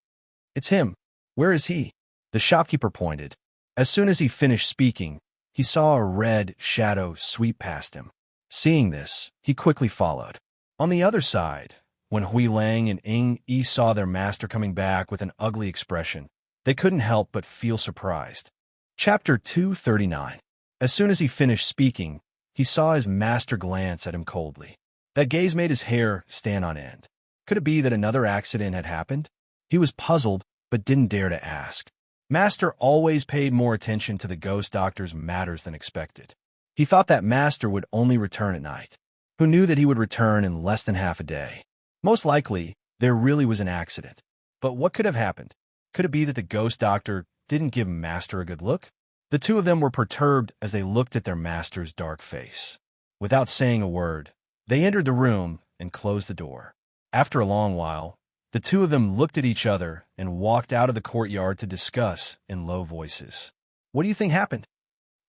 S1: "It's him. Where is he?" The shopkeeper pointed. As soon as he finished speaking, he saw a red shadow sweep past him. Seeing this, he quickly followed. On the other side, when Hui Lang and Ing Yi saw their master coming back with an ugly expression, They couldn't help but feel surprised. Chapter 239. As soon as he finished speaking, he saw his master glance at him coldly. That gaze made his hair stand on end. Could it be that another accident had happened? He was puzzled, but didn't dare to ask. Master always paid more attention to the ghost doctor's matters than expected. He thought that Master would only return at night. Who knew that he would return in less than half a day? Most likely, there really was an accident. But what could have happened? Could it be that the ghost doctor didn't give Master a good look? The two of them were perturbed as they looked at their master's dark face. Without saying a word, they entered the room and closed the door. After a long while, the two of them looked at each other and walked out of the courtyard to discuss in low voices. What do you think happened?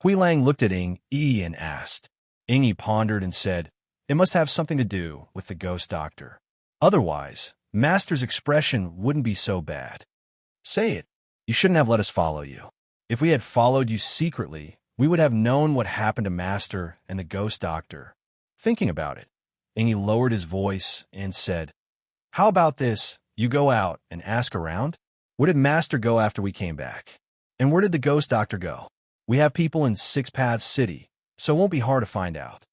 S1: Hui Lang looked at Yi and asked. Yi pondered and said, it must have something to do with the ghost doctor. Otherwise, Master's expression wouldn't be so bad. Say it. You shouldn't have let us follow you. If we had followed you secretly, we would have known what happened to Master and the ghost doctor. Thinking about it, Yi lowered his voice and said, how about this, you go out and ask around? Where did Master go after we came back? And where did the ghost doctor go? We have people in Six Paths City, so it won't be hard to find out.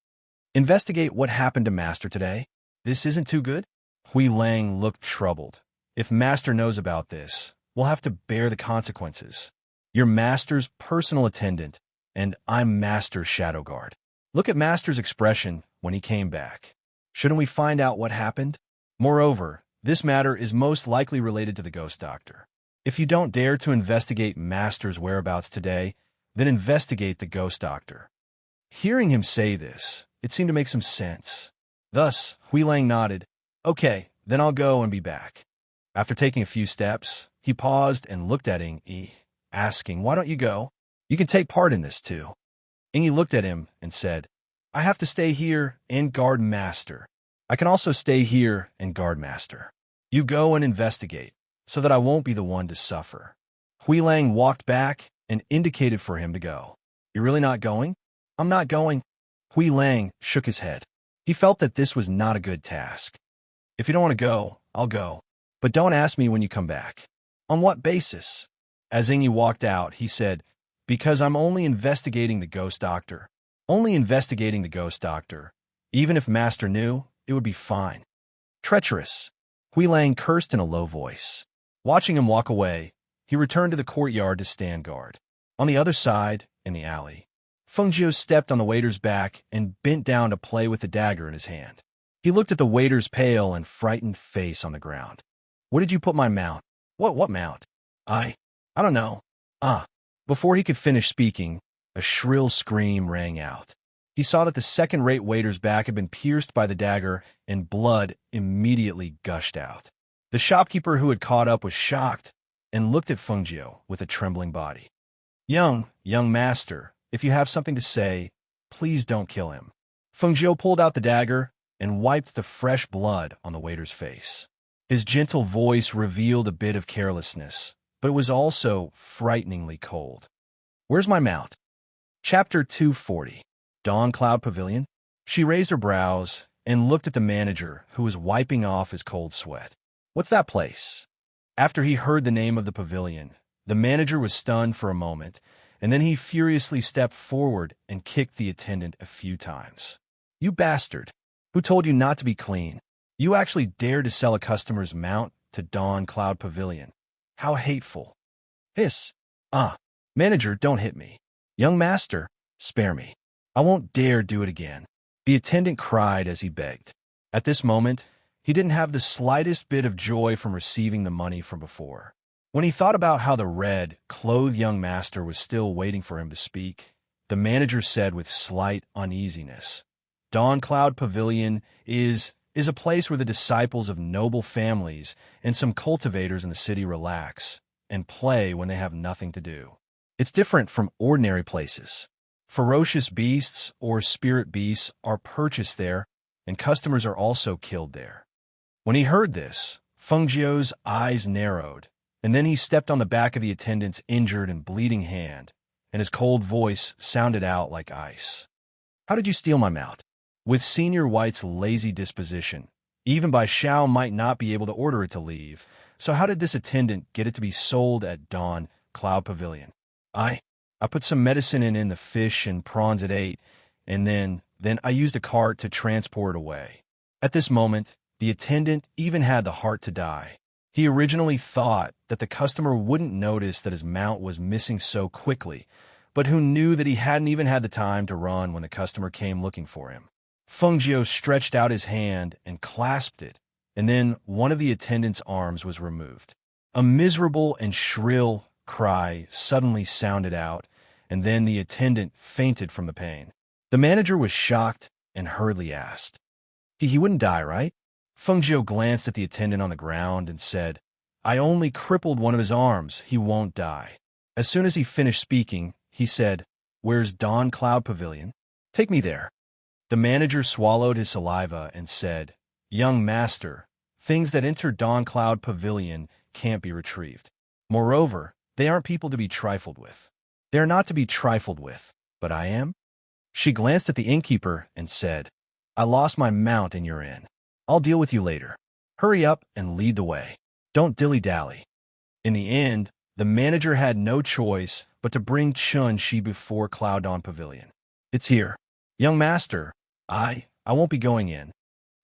S1: Investigate what happened to Master today. This isn't too good? Hui Lang looked troubled. If Master knows about this, we'll have to bear the consequences. You're Master's personal attendant, and I'm Master's shadow guard. Look at Master's expression when he came back. Shouldn't we find out what happened? Moreover, this matter is most likely related to the ghost doctor. If you don't dare to investigate Master's whereabouts today, then investigate the ghost doctor. Hearing him say this, it seemed to make some sense. Thus, Hui Lang nodded. Okay, then I'll go and be back. After taking a few steps, he paused and looked at Yi, asking, why don't you go? You can take part in this too. Yi looked at him and said, I have to stay here and guard Master. I can also stay here and guard Master. You go and investigate, so that I won't be the one to suffer. Hui Lang walked back and indicated for him to go. You're really not going? I'm not going. Hui Lang shook his head. He felt that this was not a good task. If you don't want to go, I'll go. But don't ask me when you come back. On what basis? As Yi walked out, he said, because I'm only investigating the ghost doctor. Only investigating the ghost doctor. Even if Master knew, it would be fine. Treacherous. Hui Lang cursed in a low voice. Watching him walk away, he returned to the courtyard to stand guard. On the other side, in the alley, Fengjiu stepped on the waiter's back and bent down to play with the dagger in his hand. He looked at the waiter's pale and frightened face on the ground. Where did you put my mount? What mount? I don't know. Before he could finish speaking, a shrill scream rang out. He saw that the second-rate waiter's back had been pierced by the dagger, and blood immediately gushed out. The shopkeeper who had caught up was shocked and looked at Fengjiu with a trembling body. Young master, if you have something to say, please don't kill him. Fengjiu pulled out the dagger and wiped the fresh blood on the waiter's face. His gentle voice revealed a bit of carelessness, but it was also frighteningly cold. Where's my mount? Chapter 240. Dawn Cloud Pavilion? She raised her brows and looked at the manager, who was wiping off his cold sweat. What's that place? After he heard the name of the pavilion, the manager was stunned for a moment, and then he furiously stepped forward and kicked the attendant a few times. You bastard! Who told you not to be clean? You actually dared to sell a customer's mount to Dawn Cloud Pavilion. How hateful. Hiss. Manager, don't hit me. Young master, spare me. I won't dare do it again. The attendant cried as he begged. At this moment, he didn't have the slightest bit of joy from receiving the money from before. When he thought about how the red-clothed young master was still waiting for him to speak, the manager said with slight uneasiness, Dawn Cloud Pavilion is a place where the disciples of noble families and some cultivators in the city relax and play when they have nothing to do. It's different from ordinary places. Ferocious beasts or spirit beasts are purchased there, and customers are also killed there. When he heard this, Fengjiu's eyes narrowed, and then he stepped on the back of the attendant's injured and bleeding hand, and his cold voice sounded out like ice. How did you steal my mount? With Senior White's lazy disposition, even Bai Xiao might not be able to order it to leave, So how did this attendant get it to be sold at Dawn Cloud Pavilion? I put some medicine in the fish and prawns it ate, and then I used a cart to transport it away. At this moment, the attendant even had the heart to die. He originally thought that the customer wouldn't notice that his mount was missing so quickly, but who knew that he hadn't even had the time to run when the customer came looking for him. Fengjiu stretched out his hand and clasped it, and then one of the attendant's arms was removed. A miserable and shrill cry suddenly sounded out, and then the attendant fainted from the pain. The manager was shocked and hurriedly asked, He wouldn't die, right? Fengjiu glanced at the attendant on the ground and said, I only crippled one of his arms. He won't die. As soon as he finished speaking, he said, Where's Dawn Cloud Pavilion? Take me there. The manager swallowed his saliva and said, Young master, things that enter Dawn Cloud Pavilion can't be retrieved. Moreover, they aren't people to be trifled with. They are not to be trifled with, but I am. She glanced at the innkeeper and said, I lost my mount in your inn. I'll deal with you later. Hurry up and lead the way. Don't dilly-dally. In the end, the manager had no choice but to bring Chun-Shi before Cloud Dawn Pavilion. It's here. Young master, I won't be going in.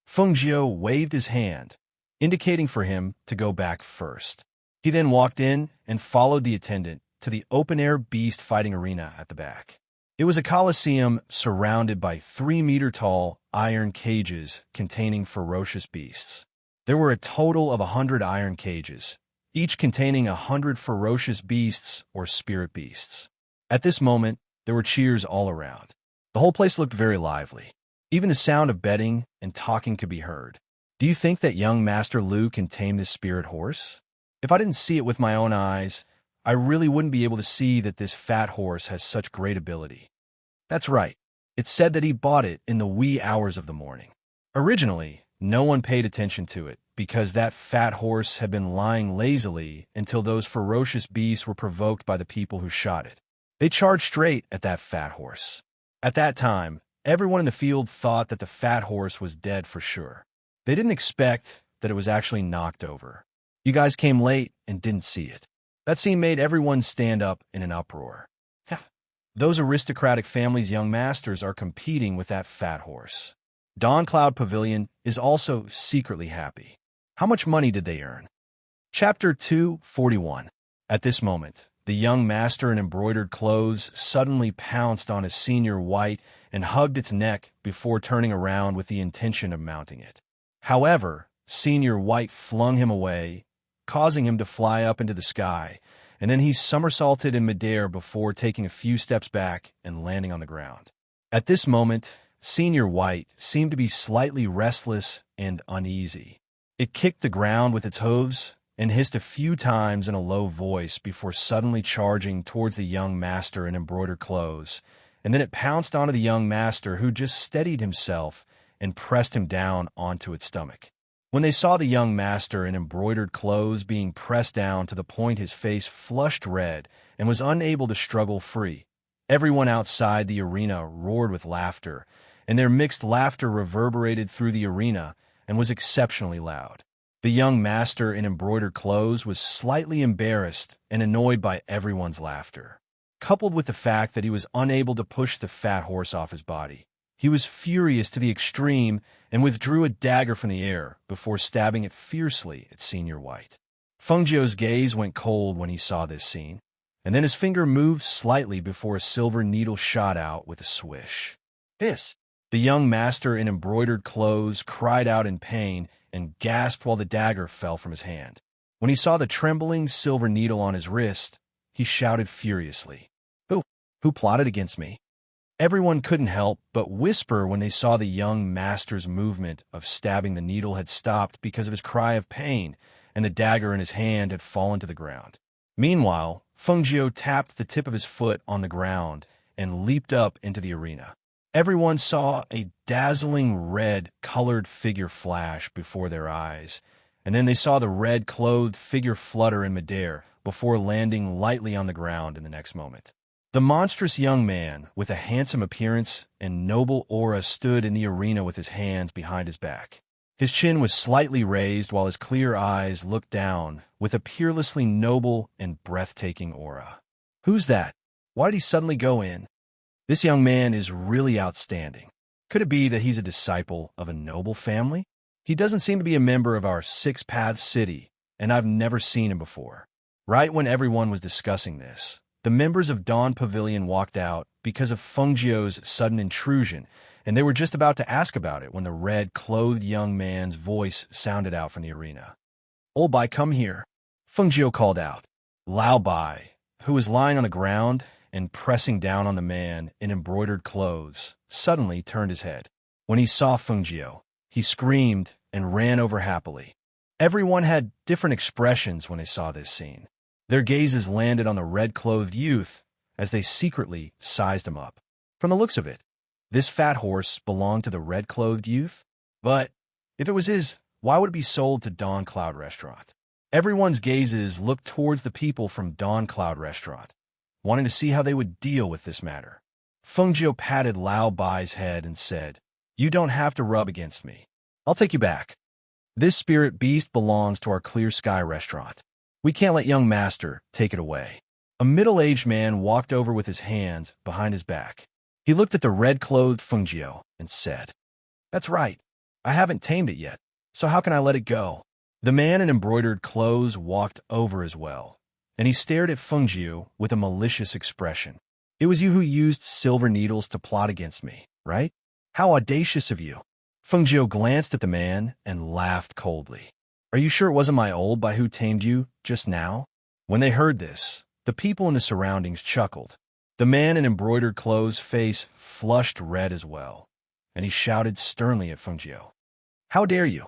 S1: Fengjiu waved his hand, indicating for him to go back first. He then walked in and followed the attendant to the open-air beast fighting arena at the back. It was a coliseum surrounded by 3-meter-tall iron cages containing ferocious beasts. There were a total of 100 iron cages, each containing 100 ferocious beasts or spirit beasts. At this moment, there were cheers all around. The whole place looked very lively. Even the sound of betting and talking could be heard. Do you think that young Master Lu can tame this spirit horse? If I didn't see it with my own eyes, I really wouldn't be able to see that this fat horse has such great ability. That's right. It's said that he bought it in the wee hours of the morning. Originally, no one paid attention to it because that fat horse had been lying lazily until those ferocious beasts were provoked by the people who shot it. They charged straight at that fat horse. At that time, everyone in the field thought that the fat horse was dead for sure. They didn't expect that it was actually knocked over. You guys came late and didn't see it. That scene made everyone stand up in an uproar. Those aristocratic families' young masters are competing with that fat horse. Dawn Cloud Pavilion is also secretly happy. How much money did they earn? Chapter 241. At this moment, the young master in embroidered clothes suddenly pounced on his senior white and hugged its neck before turning around with the intention of mounting it. However, senior white flung him away, causing him to fly up into the sky, and then he somersaulted in midair before taking a few steps back and landing on the ground. At this moment, Senior White seemed to be slightly restless and uneasy. It kicked the ground with its hooves and hissed a few times in a low voice before suddenly charging towards the young master in embroidered clothes, and then it pounced onto the young master who just steadied himself and pressed him down onto its stomach. When they saw the young master in embroidered clothes being pressed down to the point his face flushed red and was unable to struggle free, everyone outside the arena roared with laughter, and their mixed laughter reverberated through the arena and was exceptionally loud. The young master in embroidered clothes was slightly embarrassed and annoyed by everyone's laughter. Coupled with the fact that he was unable to push the fat horse off his body, he was furious to the extreme and withdrew a dagger from the air before stabbing it fiercely at Senior White. Fengjiu's gaze went cold when he saw this scene, and then his finger moved slightly before a silver needle shot out with a swish. Hiss! The young master in embroidered clothes cried out in pain and gasped while the dagger fell from his hand. When he saw the trembling silver needle on his wrist, he shouted furiously, Who plotted against me? Everyone couldn't help but whisper when they saw the young master's movement of stabbing the needle had stopped because of his cry of pain, and the dagger in his hand had fallen to the ground. Meanwhile, Fengjiu tapped the tip of his foot on the ground and leaped up into the arena. Everyone saw a dazzling red-colored figure flash before their eyes, and then they saw the red-clothed figure flutter in midair before landing lightly on the ground in the next moment. The monstrous young man, with a handsome appearance and noble aura, stood in the arena with his hands behind his back. His chin was slightly raised while his clear eyes looked down with a peerlessly noble and breathtaking aura. Who's that? Why did he suddenly go in? This young man is really outstanding. Could it be that he's a disciple of a noble family? He doesn't seem to be a member of our Six Paths city, and I've never seen him before. Right when everyone was discussing this, the members of Dawn Pavilion walked out because of Fengjiu's sudden intrusion, and they were just about to ask about it when the red-clothed young man's voice sounded out from the arena. "Old Bai, come here," Fengjiu called out. Lao Bai, who was lying on the ground and pressing down on the man in embroidered clothes, suddenly turned his head. When he saw Fengjiu, he screamed and ran over happily. Everyone had different expressions when they saw this scene. Their gazes landed on the red-clothed youth as they secretly sized him up. From the looks of it, this fat horse belonged to the red-clothed youth? But if it was his, why would it be sold to Dawn Cloud Restaurant? Everyone's gazes looked towards the people from Dawn Cloud Restaurant, wanting to see how they would deal with this matter. Fengjiu patted Lao Bai's head and said, "You don't have to rub against me. I'll take you back. This spirit beast belongs to our Clear Sky restaurant. We can't let young master take it away." A middle-aged man walked over with his hands behind his back. He looked at the red-clothed Fengjiu and said, "That's right. I haven't tamed it yet, so how can I let it go?" The man in embroidered clothes walked over as well, and he stared at Fengjiu with a malicious expression. "It was you who used silver needles to plot against me, right? How audacious of you." Fengjiu glanced at the man and laughed coldly. "Are you sure it wasn't my old Bai who tamed you just now?" When they heard this, the people in the surroundings chuckled. The man in embroidered clothes' face flushed red as well, and he shouted sternly at Fengjiu, "How dare you?"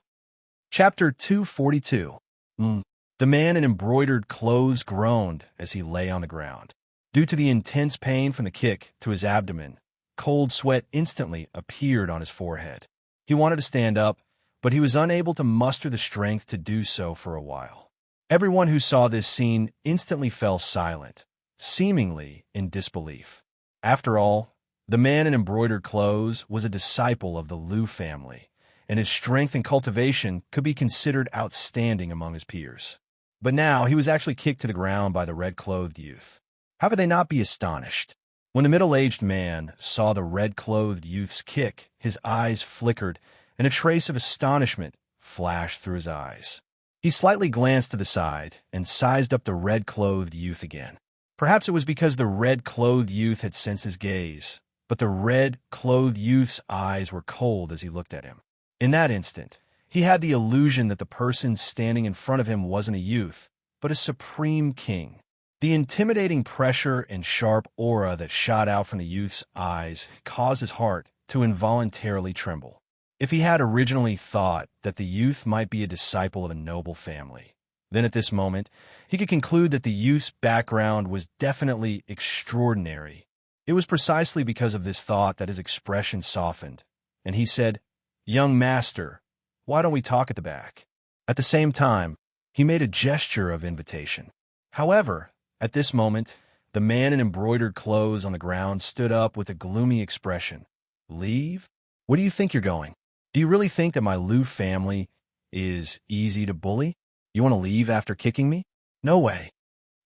S1: Chapter 242. The man in embroidered clothes groaned as he lay on the ground. Due to the intense pain from the kick to his abdomen, cold sweat instantly appeared on his forehead. He wanted to stand up, but he was unable to muster the strength to do so for a while. Everyone who saw this scene instantly fell silent, seemingly in disbelief. After all, the man in embroidered clothes was a disciple of the Liu family, and his strength and cultivation could be considered outstanding among his peers. But now he was actually kicked to the ground by the red-clothed youth. How could they not be astonished? When the middle-aged man saw the red-clothed youth's kick, his eyes flickered, and a trace of astonishment flashed through his eyes. He slightly glanced to the side and sized up the red-clothed youth again. Perhaps it was because the red-clothed youth had sensed his gaze, but the red-clothed youth's eyes were cold as he looked at him. In that instant, he had the illusion that the person standing in front of him wasn't a youth, but a supreme king. The intimidating pressure and sharp aura that shot out from the youth's eyes caused his heart to involuntarily tremble. If he had originally thought that the youth might be a disciple of a noble family, then at this moment, he could conclude that the youth's background was definitely extraordinary. It was precisely because of this thought that his expression softened, and he said, "Young master, why don't we talk at the back?" At the same time, he made a gesture of invitation. However, at this moment, the man in embroidered clothes on the ground stood up with a gloomy expression. "Leave? Where do you think you're going? Do you really think that my Liu family is easy to bully? You want to leave after kicking me? No way."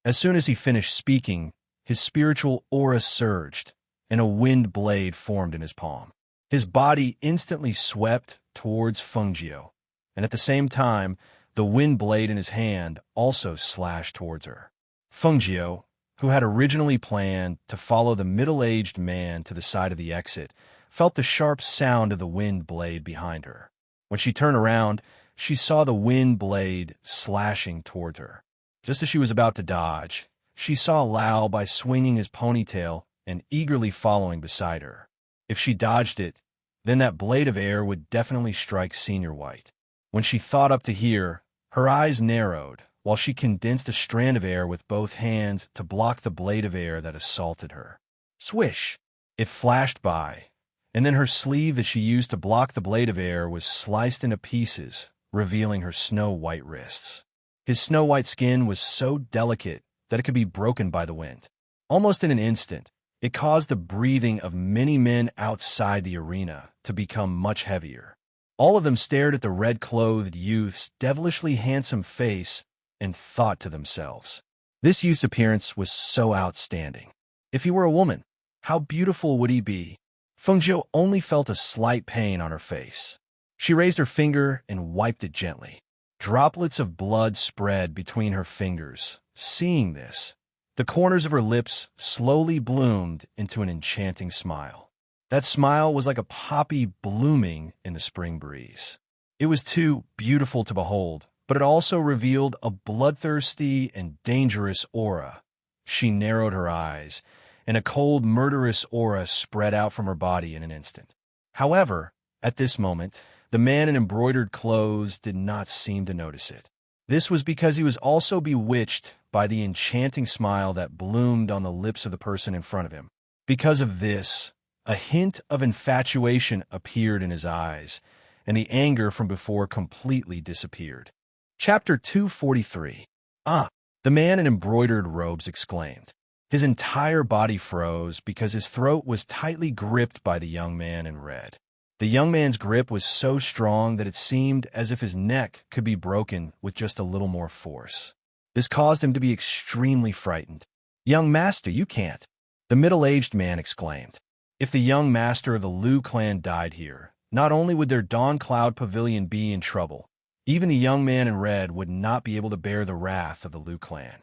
S1: As soon as he finished speaking, his spiritual aura surged, and a wind blade formed in his palm. His body instantly swept towards Fengjiu, and at the same time, the wind blade in his hand also slashed towards her. Fengjiu, who had originally planned to follow the middle-aged man to the side of the exit, felt the sharp sound of the wind blade behind her. When she turned around, she saw the wind blade slashing towards her. Just as she was about to dodge, she saw Lao Bai swinging his ponytail and eagerly following beside her. If she dodged it, then that blade of air would definitely strike Senior White. When she thought up to here, her eyes narrowed, while she condensed a strand of air with both hands to block the blade of air that assaulted her. Swish! It flashed by, and then her sleeve that she used to block the blade of air was sliced into pieces, revealing her snow-white wrists. His snow-white skin was so delicate that it could be broken by the wind. Almost in an instant, it caused the breathing of many men outside the arena to become much heavier. All of them stared at the red-clothed youth's devilishly handsome face and thought to themselves, this youth's appearance was so outstanding. If he were a woman, how beautiful would he be? Fengjiu only felt a slight pain on her face. She raised her finger and wiped it gently. Droplets of blood spread between her fingers. Seeing this, the corners of her lips slowly bloomed into an enchanting smile. That smile was like a poppy blooming in the spring breeze. It was too beautiful to behold, but it also revealed a bloodthirsty and dangerous aura. She narrowed her eyes, and a cold, murderous aura spread out from her body in an instant. However, at this moment, the man in embroidered clothes did not seem to notice it. This was because he was also bewitched by the enchanting smile that bloomed on the lips of the person in front of him. Because of this, a hint of infatuation appeared in his eyes, and the anger from before completely disappeared. Chapter 243. Ah! The man in embroidered robes exclaimed. His entire body froze because his throat was tightly gripped by the young man in red. The young man's grip was so strong that it seemed as if his neck could be broken with just a little more force. This caused him to be extremely frightened. "Young master, you can't," the middle-aged man exclaimed. If the young master of the Liu clan died here, not only would their Dawn Cloud Pavilion be in trouble, even the young man in red would not be able to bear the wrath of the Liu clan.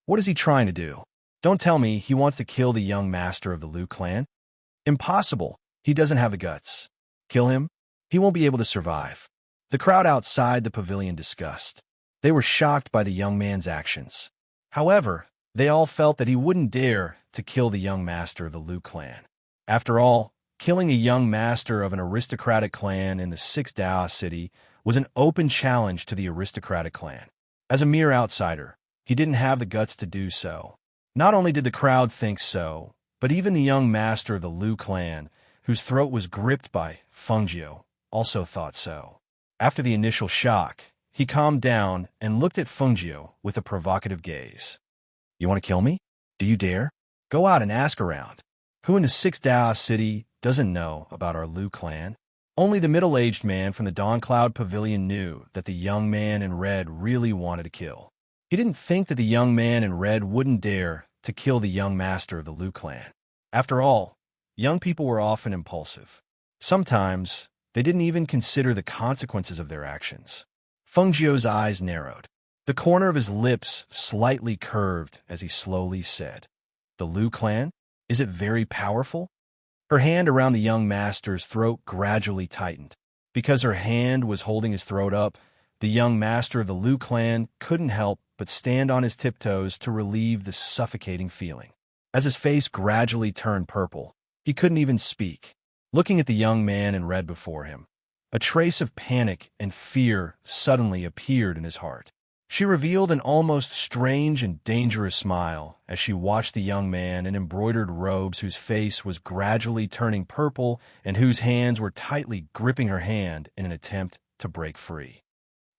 S1: What is he trying to do? Don't tell me he wants to kill the young master of the Liu clan. Impossible. He doesn't have the guts. Kill him? He won't be able to survive. The crowd outside the pavilion discussed. They were shocked by the young man's actions. However, they all felt that he wouldn't dare to kill the young master of the Liu clan. After all, killing a young master of an aristocratic clan in the 6th Dao city was an open challenge to the aristocratic clan. As a mere outsider, he didn't have the guts to do so. Not only did the crowd think so, but even the young master of the Liu clan, whose throat was gripped by Fengjiu, also thought so. After the initial shock, he calmed down and looked at Fengjiu with a provocative gaze. "You want to kill me? Do you dare? Go out and ask around. Who in the 6th Dao city doesn't know about our Liu clan?" Only the middle-aged man from the Dawn Cloud Pavilion knew that the young man in red really wanted to kill. He didn't think that the young man in red wouldn't dare to kill the young master of the Liu clan. After all, young people were often impulsive. Sometimes, they didn't even consider the consequences of their actions. Fengjiu's eyes narrowed. The corner of his lips slightly curved as he slowly said, "The Liu clan? Is it very powerful?" Her hand around the young master's throat gradually tightened. Because her hand was holding his throat up, the young master of the Liu clan couldn't help but stand on his tiptoes to relieve the suffocating feeling. As his face gradually turned purple, he couldn't even speak. Looking at the young man in red before him, a trace of panic and fear suddenly appeared in his heart. She revealed an almost strange and dangerous smile as she watched the young man in embroidered robes whose face was gradually turning purple and whose hands were tightly gripping her hand in an attempt to break free.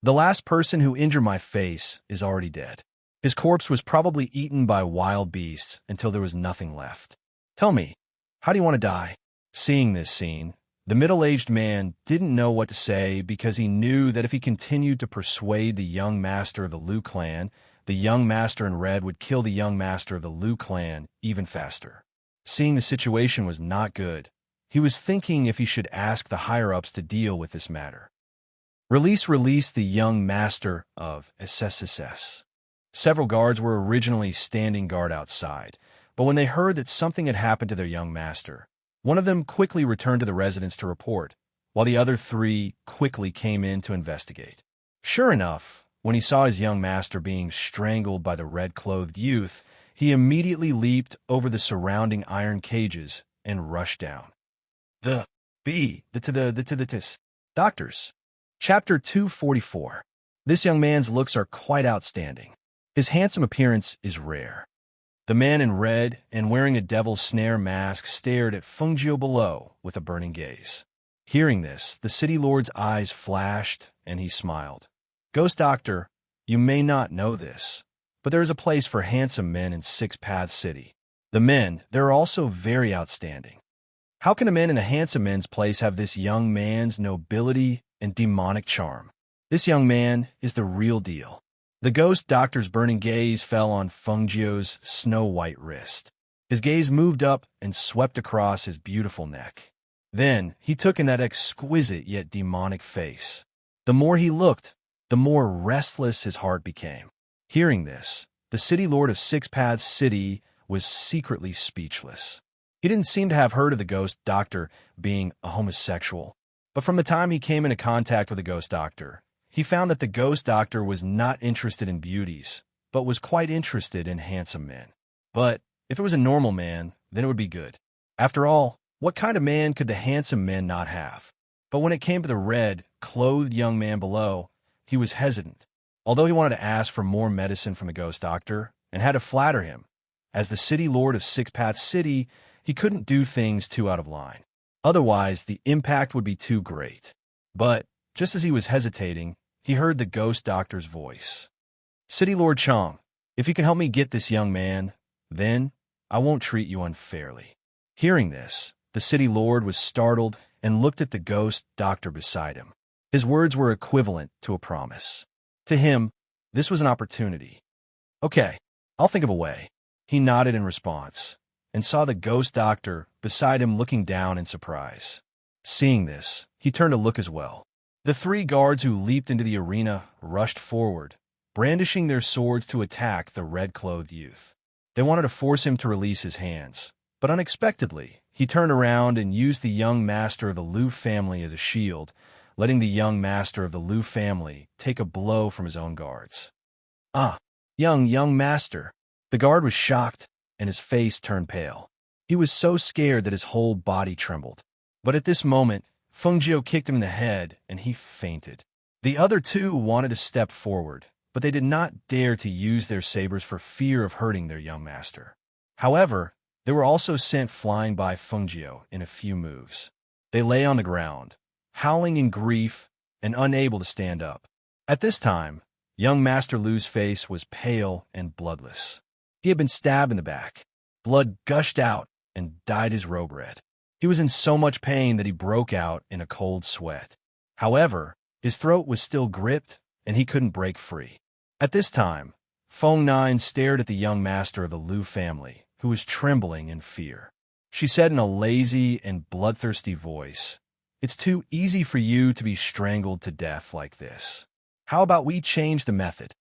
S1: "The last person who injured my face is already dead. His corpse was probably eaten by wild beasts until there was nothing left. Tell me, how do you want to die?" Seeing this scene, the middle-aged man didn't know what to say because he knew that if he continued to persuade the young master of the Liu clan, the young master in red would kill the young master of the Liu clan even faster. Seeing the situation was not good, he was thinking if he should ask the higher-ups to deal with this matter. Release the young master of SSSS. Several guards were originally standing guard outside, but when they heard that something had happened to their young master, one of them quickly returned to the residence to report, while the other 3 quickly came in to investigate. Sure enough, when he saw his young master being strangled by the red-clothed youth, he immediately leaped over the surrounding iron cages and rushed down. Doctors. Chapter 244. This young man's looks are quite outstanding. His handsome appearance is rare. The man in red and wearing a devil's snare mask stared at Fengjiu below with a burning gaze. Hearing this, the city lord's eyes flashed, and he smiled. "Ghost Doctor, you may not know this, but there is a place for handsome men in 6 Path City. The men, they're also very outstanding. How can a man in the handsome men's place have this young man's nobility and demonic charm? This young man is the real deal. The ghost doctor's burning gaze fell on Fengjiu's snow-white wrist. His gaze moved up and swept across his beautiful neck. Then he took in that exquisite yet demonic face. The more he looked, the more restless his heart became. Hearing this, the city lord of Six Paths City was secretly speechless. He didn't seem to have heard of the ghost doctor being a homosexual, but from the time he came into contact with the ghost doctor, he found that the ghost doctor was not interested in beauties, but was quite interested in handsome men. But if it was a normal man, then it would be good. After all, what kind of man could the handsome men not have? But when it came to the red-clothed young man below, he was hesitant. Although he wanted to ask for more medicine from the ghost doctor and had to flatter him, as the city lord of Six Paths City, he couldn't do things too out of line. Otherwise, the impact would be too great. But just as he was hesitating, he heard the ghost doctor's voice. "City Lord Chong, if you can help me get this young man, then I won't treat you unfairly." Hearing this, the city lord was startled and looked at the ghost doctor beside him. His words were equivalent to a promise. To him, this was an opportunity. "Okay, I'll think of a way." He nodded in response, and saw the ghost doctor beside him looking down in surprise. Seeing this, he turned to look as well. The three guards who leaped into the arena rushed forward, brandishing their swords to attack the red-clothed youth. They wanted to force him to release his hands, but unexpectedly, he turned around and used the young master of the Liu family as a shield, letting the young master of the Liu family take a blow from his own guards. "Ah, young master." The guard was shocked, and his face turned pale. He was so scared that his whole body trembled. But at this moment, Fengjiu kicked him in the head, and he fainted. The other two wanted to step forward, but they did not dare to use their sabers for fear of hurting their young master. However, they were also sent flying by Fengjiu in a few moves. They lay on the ground, howling in grief and unable to stand up. At this time, young Master Lu's face was pale and bloodless. He had been stabbed in the back. Blood gushed out and dyed his robe red. He was in so much pain that he broke out in a cold sweat. However, his throat was still gripped, and he couldn't break free. At this time, Feng Nine stared at the young master of the Liu family, who was trembling in fear. She said in a lazy and bloodthirsty voice, "It's too easy for you to be strangled to death like this. How about we change the method?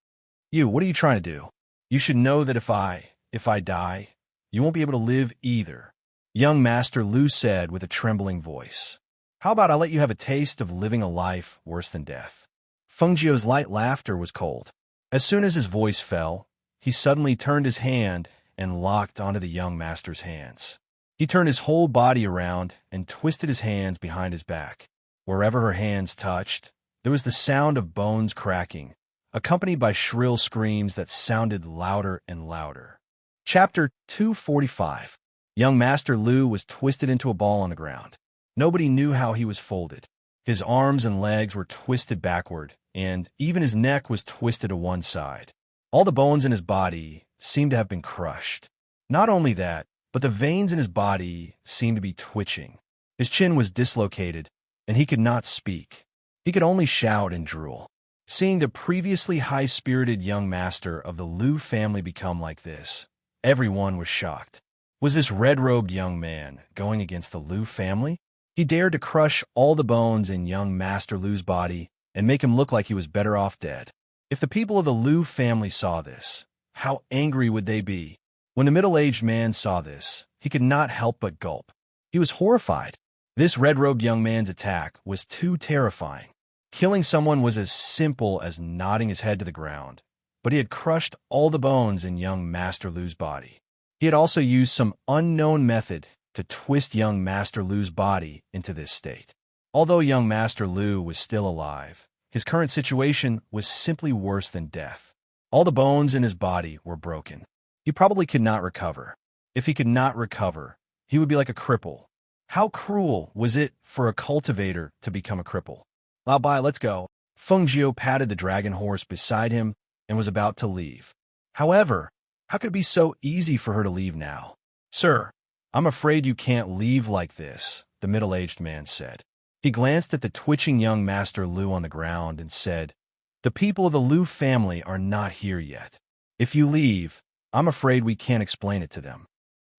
S1: What are you trying to do? You should know that if I die, you won't be able to live either," young Master Lu said with a trembling voice. "How about I let you have a taste of living a life worse than death?" Fengjiu's light laughter was cold. As soon as his voice fell, he suddenly turned his hand and locked onto the young master's hands. He turned his whole body around and twisted his hands behind his back. Wherever her hands touched, there was the sound of bones cracking, accompanied by shrill screams that sounded louder and louder. Chapter 245. Young Master Lu was twisted into a ball on the ground. Nobody knew how he was folded. His arms and legs were twisted backward, and even his neck was twisted to one side. All the bones in his body seemed to have been crushed. Not only that, but the veins in his body seemed to be twitching. His chin was dislocated, and he could not speak. He could only shout and drool. Seeing the previously high-spirited young master of the Liu family become like this, everyone was shocked. Was this red-robed young man going against the Liu family? He dared to crush all the bones in young Master Lu's body and make him look like he was better off dead. If the people of the Liu family saw this, how angry would they be? When the middle-aged man saw this, he could not help but gulp. He was horrified. This red-robed young man's attack was too terrifying. Killing someone was as simple as nodding his head to the ground, but he had crushed all the bones in young Master Lu's body. He had also used some unknown method to twist young Master Lu's body into this state. Although young Master Lu was still alive, his current situation was simply worse than death. All the bones in his body were broken. He probably could not recover. If he could not recover, he would be like a cripple. How cruel was it for a cultivator to become a cripple? "Lao Bai, let's go." Fengjiu patted the dragon horse beside him and was about to leave. However, how could it be so easy for her to leave now? "Sir, I'm afraid you can't leave like this, the middle-aged man said. He glanced at the twitching young Master Lu on the ground and said, "The people of the Lu family are not here yet. If you leave, I'm afraid we can't explain it to them."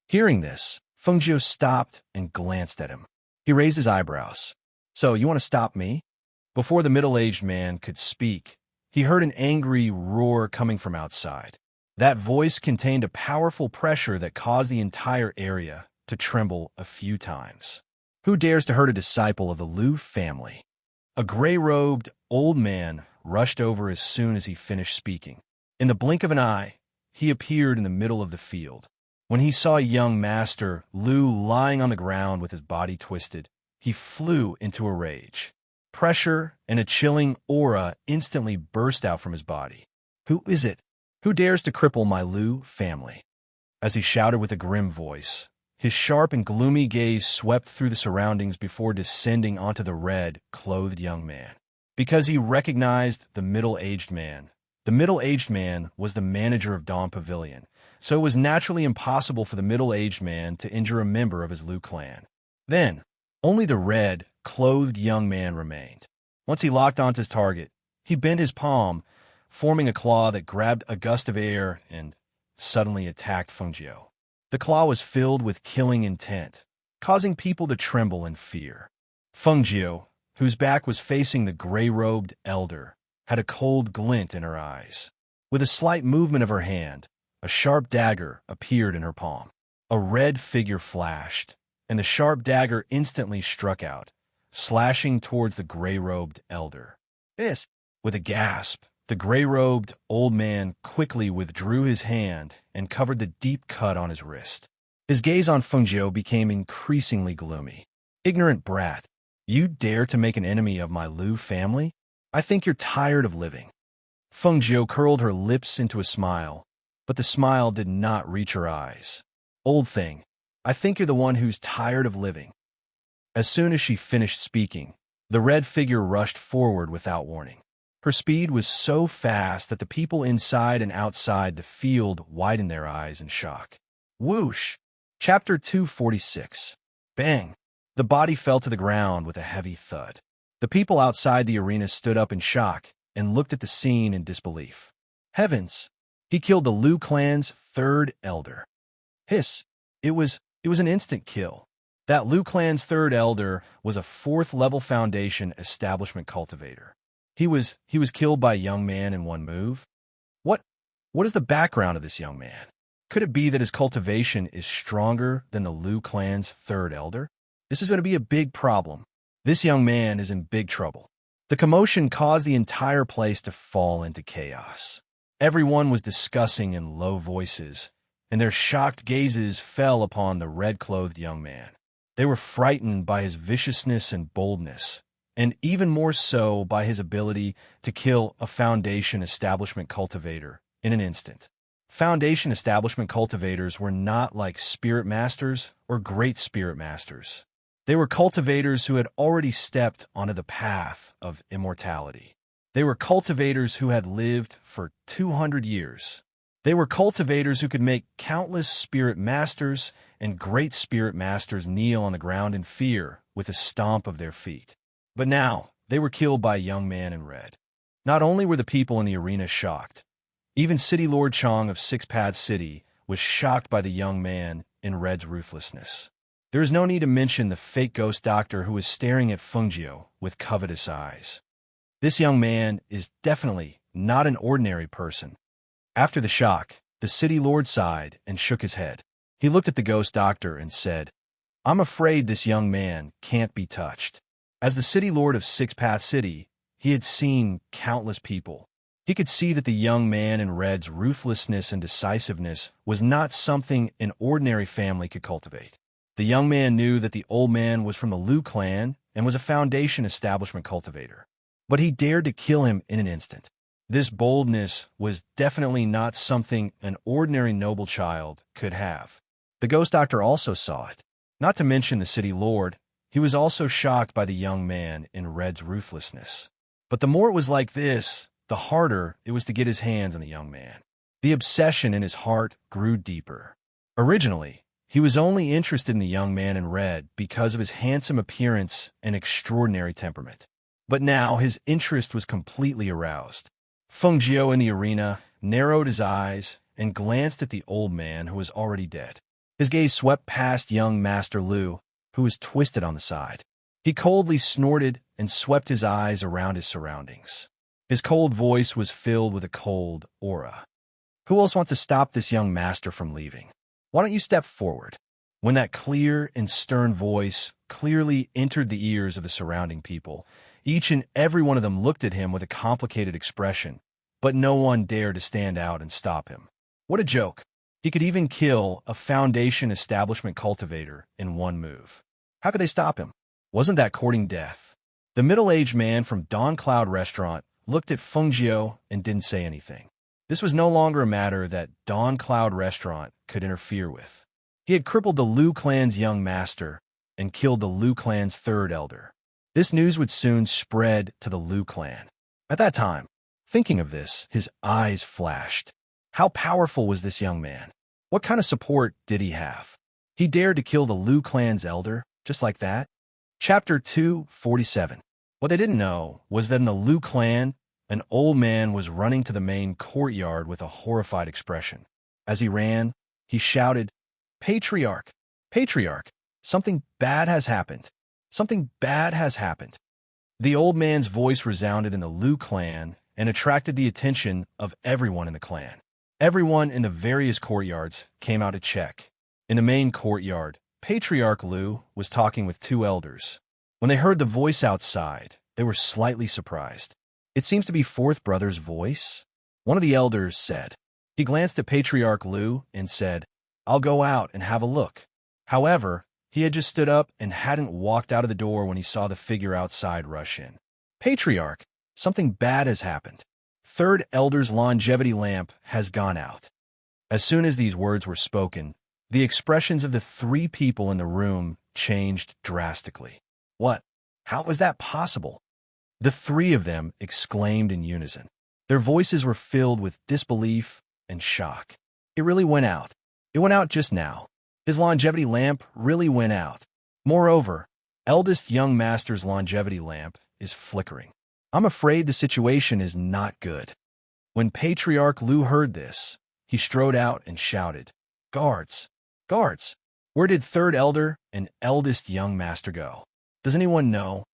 S1: Hearing this, Fengjiu stopped and glanced at him. He raised his eyebrows. "So, you want to stop me?" Before the middle-aged man could speak, he heard an angry roar coming from outside. That voice contained a powerful pressure that caused the entire area to tremble a few times. "Who dares to hurt a disciple of the Lu family?" A gray-robed old man rushed over as soon as he finished speaking. In the blink of an eye, he appeared in the middle of the field. When he saw young Master Lu lying on the ground with his body twisted, he flew into a rage. Pressure and a chilling aura instantly burst out from his body. "Who is it? Who dares to cripple my Lu family?" As he shouted with a grim voice, his sharp and gloomy gaze swept through the surroundings before descending onto the red-clothed young man. Because he recognized the middle-aged man. The middle-aged man was the manager of Dawn Pavilion, so it was naturally impossible for the middle-aged man to injure a member of his Lu clan. Then, only the red-clothed young man remained. Once he locked onto his target, he bent his palm, forming a claw that grabbed a gust of air and suddenly attacked Fengjiu. The claw was filled with killing intent, causing people to tremble in fear. Fengjiu, whose back was facing the gray-robed elder, had a cold glint in her eyes. With a slight movement of her hand, a sharp dagger appeared in her palm. A red figure flashed, and the sharp dagger instantly struck out, slashing towards the gray-robed elder. "This!" With a gasp, the gray-robed old man quickly withdrew his hand and covered the deep cut on his wrist. His gaze on Fengjiu became increasingly gloomy. "Ignorant brat, you dare to make an enemy of my Lu family? I think you're tired of living." Fengjiu curled her lips into a smile, but the smile did not reach her eyes. "Old thing, I think you're the one who's tired of living." As soon as she finished speaking, the red figure rushed forward without warning. Her speed was so fast that the people inside and outside the field widened their eyes in shock. Whoosh! Chapter 246. Bang! The body fell to the ground with a heavy thud. The people outside the arena stood up in shock and looked at the scene in disbelief. Heavens! He killed the Lu clan's third elder. Hiss! It was an instant kill. That Lu clan's third elder was a 4th-level Foundation establishment cultivator. He was killed by a young man in one move? What is the background of this young man? Could it be that his cultivation is stronger than the Lu clan's third elder? This is going to be a big problem. This young man is in big trouble. The commotion caused the entire place to fall into chaos. Everyone was discussing in low voices, and their shocked gazes fell upon the red-clothed young man. They were frightened by his viciousness and boldness, and even more so by his ability to kill a Foundation establishment cultivator in an instant. Foundation establishment cultivators were not like spirit masters or great spirit masters. They were cultivators who had already stepped onto the path of immortality. They were cultivators who had lived for 200 years. They were cultivators who could make countless spirit masters and great spirit masters kneel on the ground in fear with a stomp of their feet. But now, they were killed by a young man in red. Not only were the people in the arena shocked, even City Lord Chong of Six Paths City was shocked by the young man in red's ruthlessness. There is no need to mention the fake ghost doctor who was staring at Fengjiu with covetous eyes. This young man is definitely not an ordinary person. After the shock, the city lord sighed and shook his head. He looked at the ghost doctor and said, "I'm afraid this young man can't be touched." As the city lord of Six Paths City, he had seen countless people. He could see that the young man in red's ruthlessness and decisiveness was not something an ordinary family could cultivate. The young man knew that the old man was from the Lu clan and was a Foundation establishment cultivator. But he dared to kill him in an instant. This boldness was definitely not something an ordinary noble child could have. The ghost doctor also saw it. Not to mention the city lord, he was also shocked by the young man in red's ruthlessness. But the more it was like this, the harder it was to get his hands on the young man. The obsession in his heart grew deeper. Originally, He was only interested in the young man in red because of his handsome appearance and extraordinary temperament. But now his interest was completely aroused. Feng Jiao in the arena narrowed his eyes and glanced at the old man who was already dead. His gaze swept past young Master Lu, who was twisted on the side. He coldly snorted and swept his eyes around his surroundings. His cold voice was filled with a cold aura. Who else wants to stop this young master from leaving? Why don't you step forward? When that clear and stern voice clearly entered the ears of the surrounding people, each and every one of them looked at him with a complicated expression, but no one dared to stand out and stop him. What a joke! He could even kill a foundation establishment cultivator in one move. How could they stop him? Wasn't that courting death? The middle-aged man from Dawn Cloud Restaurant looked at Feng Jiao and didn't say anything. This was no longer a matter that Dawn Cloud Restaurant could interfere with. He had crippled the Lu clan's young master and killed the Lu clan's third elder. This news would soon spread to the Lu clan. At that time, thinking of this, his eyes flashed. How powerful was this young man? What kind of support did he have? He dared to kill the Lu clan's elder, just like that? Chapter 247. What they didn't know was that in the Lu clan, an old man was running to the main courtyard with a horrified expression. As he ran, he shouted, "Patriarch! Patriarch! Something bad has happened! Something bad has happened!" The old man's voice resounded in the Lu clan and attracted the attention of everyone in the clan. Everyone in the various courtyards came out to check. In the main courtyard, Patriarch Lu was talking with two elders. When they heard the voice outside, they were slightly surprised. "It seems to be fourth brother's voice," one of the elders said. He glanced at Patriarch Lu and said, "I'll go out and have a look." However, he had just stood up and hadn't walked out of the door when he saw the figure outside rush in. "Patriarch, something bad has happened. Third elder's longevity lamp has gone out." As soon as these words were spoken, the expressions of the three people in the room changed drastically. What? How was that possible? The three of them exclaimed in unison. Their voices were filled with disbelief and shock. It really went out. It went out just now. His longevity lamp really went out. Moreover, eldest young master's longevity lamp is flickering. I'm afraid the situation is not good. When Patriarch Lu heard this, he strode out and shouted, "Guards! Guards! Where did third elder and eldest young master go? Does anyone know?"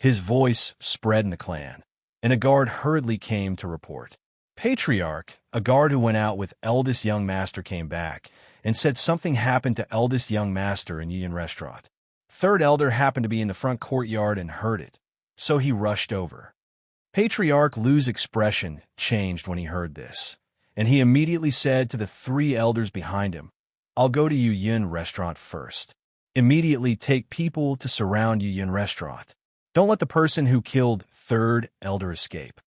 S1: His voice spread in the clan, and a guard hurriedly came to report. Patriarch, a guard who went out with eldest young master, came back and said something happened to eldest young master in Yin Restaurant. Third elder happened to be in the front courtyard and heard it, so he rushed over. Patriarch Lu's expression changed when he heard this, and he immediately said to the three elders behind him, "I'll go to Yu Yin Restaurant first. Immediately take people to surround Yu Yin Restaurant. Don't let the person who killed third elder escape."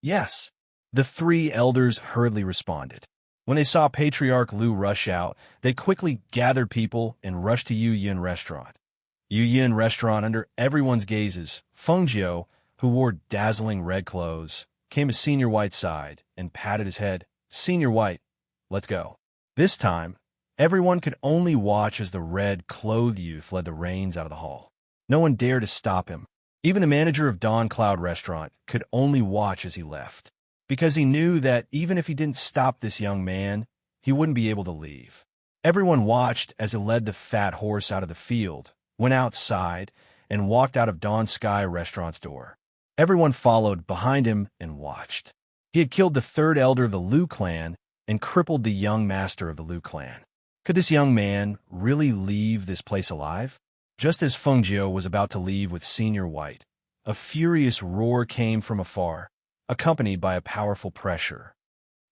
S1: "Yes." The three elders hurriedly responded. When they saw Patriarch Lu rush out, they quickly gathered people and rushed to Yu Yin Restaurant. Yu Yin Restaurant, under everyone's gazes, Feng Jiao, who wore dazzling red clothes, came to Senior White's side and patted his head. "Senior White, let's go." This time, everyone could only watch as the red-clothed youth led the reins out of the hall. No one dared to stop him. Even the manager of Dawn Cloud Restaurant could only watch as he left, because he knew that even if he didn't stop this young man, he wouldn't be able to leave. Everyone watched as he led the fat horse out of the field, went outside, and walked out of Dawn Sky Restaurant's door. Everyone followed behind him and watched. He had killed the third elder of the Lu clan and crippled the young master of the Lu clan. Could this young man really leave this place alive? Just as Feng Jiao was about to leave with Senior White, a furious roar came from afar, accompanied by a powerful pressure.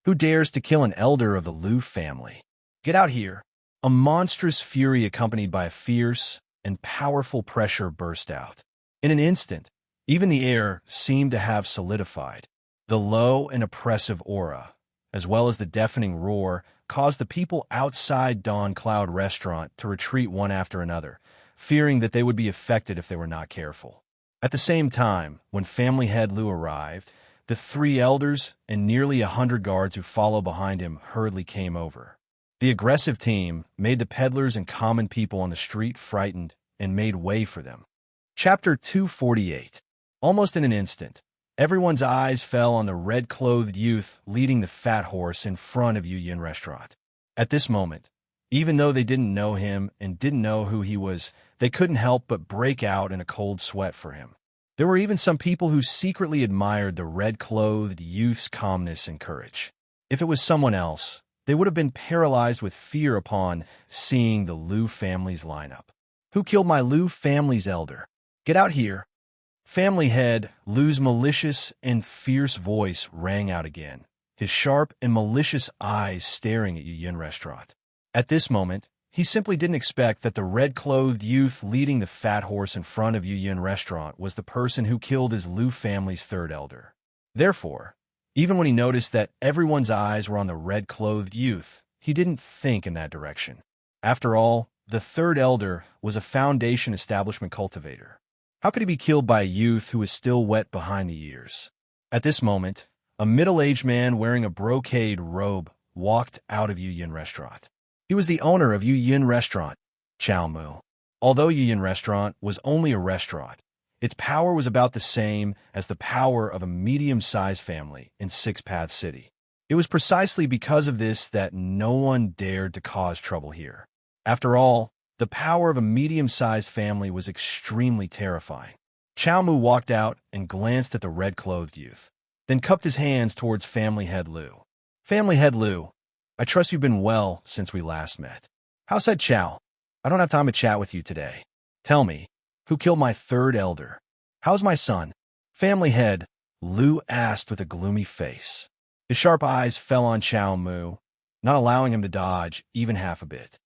S1: "Who dares to kill an elder of the Lu family? Get out here!" A monstrous fury accompanied by a fierce and powerful pressure burst out. In an instant, even the air seemed to have solidified. The low and oppressive aura, as well as the deafening roar, caused the people outside Dawn Cloud Restaurant to retreat one after another, fearing that they would be affected if they were not careful. At the same time, when Family Head Lu arrived, the three elders and nearly 100 guards who followed behind him hurriedly came over. The aggressive team made the peddlers and common people on the street frightened and made way for them. Chapter 248. Almost in an instant, everyone's eyes fell on the red-clothed youth leading the fat horse in front of Yu Yin Restaurant. At this moment, even though they didn't know him and didn't know who he was, they couldn't help but break out in a cold sweat for him. There were even some people who secretly admired the red-clothed youth's calmness and courage. If it was someone else, they would have been paralyzed with fear upon seeing the Liu family's lineup. Who killed my Liu family's elder? Get out here! Family head Liu's malicious and fierce voice rang out again, his sharp and malicious eyes staring at Yu Yin Restaurant. At this moment, he simply didn't expect that the red-clothed youth leading the fat horse in front of Yu Yin Restaurant was the person who killed his Liu family's third elder. Therefore, even when he noticed that everyone's eyes were on the red-clothed youth, he didn't think in that direction. After all, the third elder was a foundation establishment cultivator. How could he be killed by a youth who was still wet behind the ears? At this moment, a middle-aged man wearing a brocade robe walked out of Yu Yin Restaurant. He was the owner of Yu Yin Restaurant, Chao Mu. Although Yu Yin Restaurant was only a restaurant, its power was about the same as the power of a medium-sized family in Six Paths City. It was precisely because of this that no one dared to cause trouble here. After all, the power of a medium-sized family was extremely terrifying. Chao Mu walked out and glanced at the red-clothed youth, then cupped his hands towards Family Head Liu. Family Head Liu, I trust you've been well since we last met. How's that, Chao? I don't have time to chat with you today. Tell me, who killed my third elder? How's my son? Family Head Liu asked with a gloomy face. His sharp eyes fell on Chao Mu, not allowing him to dodge even half a bit.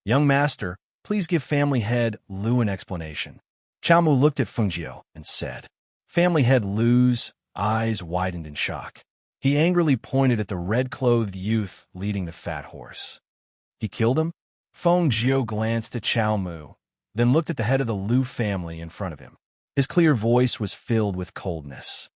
S1: Young master, please give Family Head Liu an explanation. Chao Mu looked at Feng Jiu and said. Family Head Liu's eyes widened in shock. He angrily pointed at the red-clothed youth leading the fat horse. He killed him? Feng Jiu glanced at Chao Mu, then looked at the head of the Liu family in front of him. His clear voice was filled with coldness.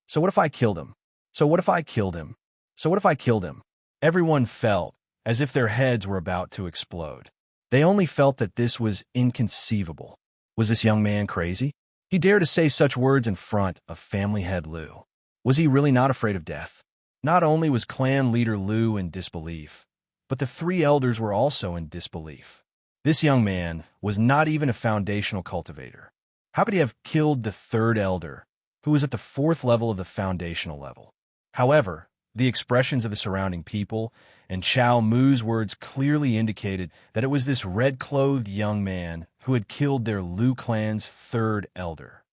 S1: So what if I killed him? So what if I killed him? So what if I killed him? Everyone felt as if their heads were about to explode. They only felt that this was inconceivable. Was this young man crazy? He dared to say such words in front of Family Head Liu. Was he really not afraid of death? Not only was clan leader Liu in disbelief, but the three elders were also in disbelief. This young man was not even a foundational cultivator. How could he have killed the third elder, who was at the fourth level of the foundational level? However, the expressions of the surrounding people and Chao Mu's words clearly indicated that it was this red-clothed young man who had killed their Liu clan's third elder.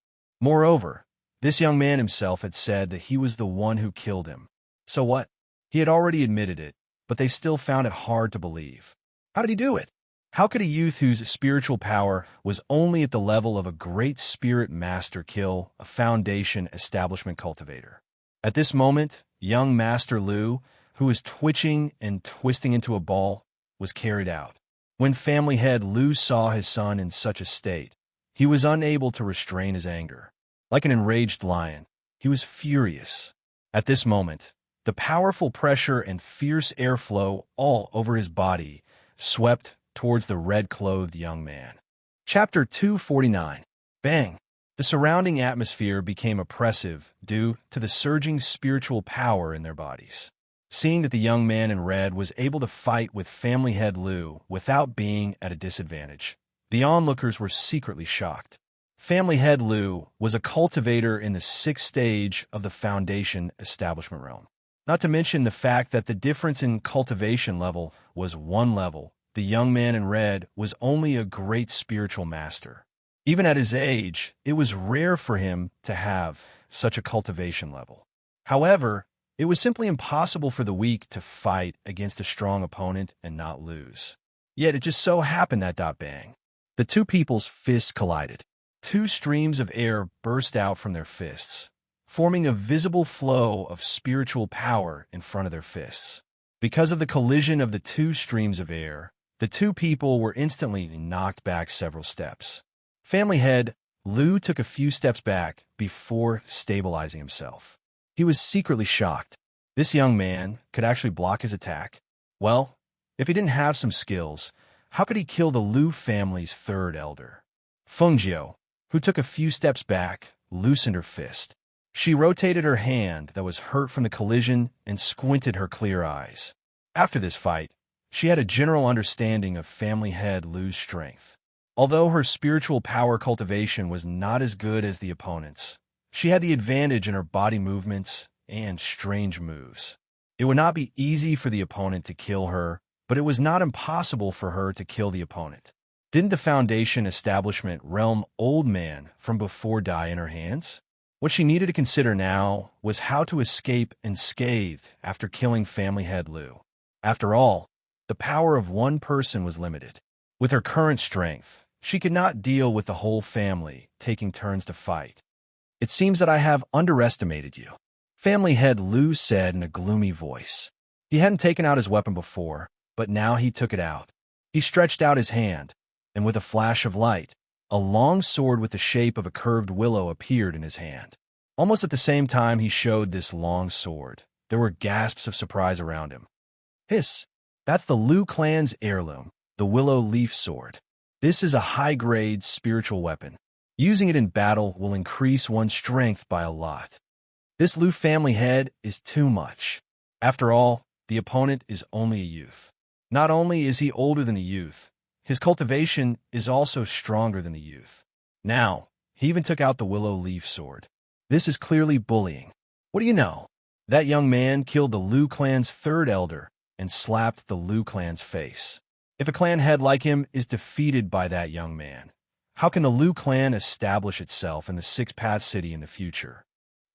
S1: Moreover, this young man himself had said that he was the one who killed him. So what? He had already admitted it, but they still found it hard to believe. How did he do it? How could a youth whose spiritual power was only at the level of a great spirit master kill a foundation establishment cultivator? At this moment, young Master Liu, who was twitching and twisting into a ball, was carried out. When Family Head Liu saw his son in such a state, he was unable to restrain his anger. Like an enraged lion, he was furious. At this moment, the powerful pressure and fierce airflow all over his body swept towards the red-clothed young man. Chapter 249. Bang! The surrounding atmosphere became oppressive due to the surging spiritual power in their bodies. Seeing that the young man in red was able to fight with Family Head Liu without being at a disadvantage, the onlookers were secretly shocked. Family Head Liu was a cultivator in the sixth stage of the foundation establishment realm. Not to mention the fact that the difference in cultivation level was one level. The young man in red was only a great spiritual master. Even at his age, it was rare for him to have such a cultivation level. However, it was simply impossible for the weak to fight against a strong opponent and not lose. Yet it just so happened that bang. The two people's fists collided. Two streams of air burst out from their fists, forming a visible flow of spiritual power in front of their fists. Because of the collision of the two streams of air, the two people were instantly knocked back several steps. Family Head Liu took a few steps back before stabilizing himself. He was secretly shocked. This young man could actually block his attack. Well, If he didn't have some skills, how could he kill the Liu family's third elder? Fengjiu, who took a few steps back, loosened her fist. She rotated her hand that was hurt from the collision and squinted her clear eyes. After this fight, she had a general understanding of family head Liu's strength. Although her spiritual power cultivation was not as good as the opponent's, she had the advantage in her body movements and strange moves. It would not be easy for the opponent to kill her, but it was not impossible for her to kill the opponent. Didn't the Foundation Establishment realm old man from before die in her hands? What she needed to consider now was how to escape unscathed after killing family head Liu. After all, the power of one person was limited. With her current strength, she could not deal with the whole family taking turns to fight. It seems that I have underestimated you, family head Liu said in a gloomy voice. He hadn't taken out his weapon before, but now he took it out. He stretched out his hand, and with a flash of light, a long sword with the shape of a curved willow appeared in his hand. Almost at the same time he showed this long sword, there were gasps of surprise around him. Hiss! That's the Liu clan's heirloom, the willow leaf sword. This is a high-grade spiritual weapon. Using it in battle will increase one's strength by a lot. This Liu family head is too much. After all, the opponent is only a youth. Not only is he older than the youth, his cultivation is also stronger than the youth. Now, he even took out the willow leaf sword. This is clearly bullying. What do you know? That young man killed the Liu clan's third elder and slapped the Liu clan's face. If a clan head like him is defeated by that young man, how can the Liu clan establish itself in the Six Path City in the future?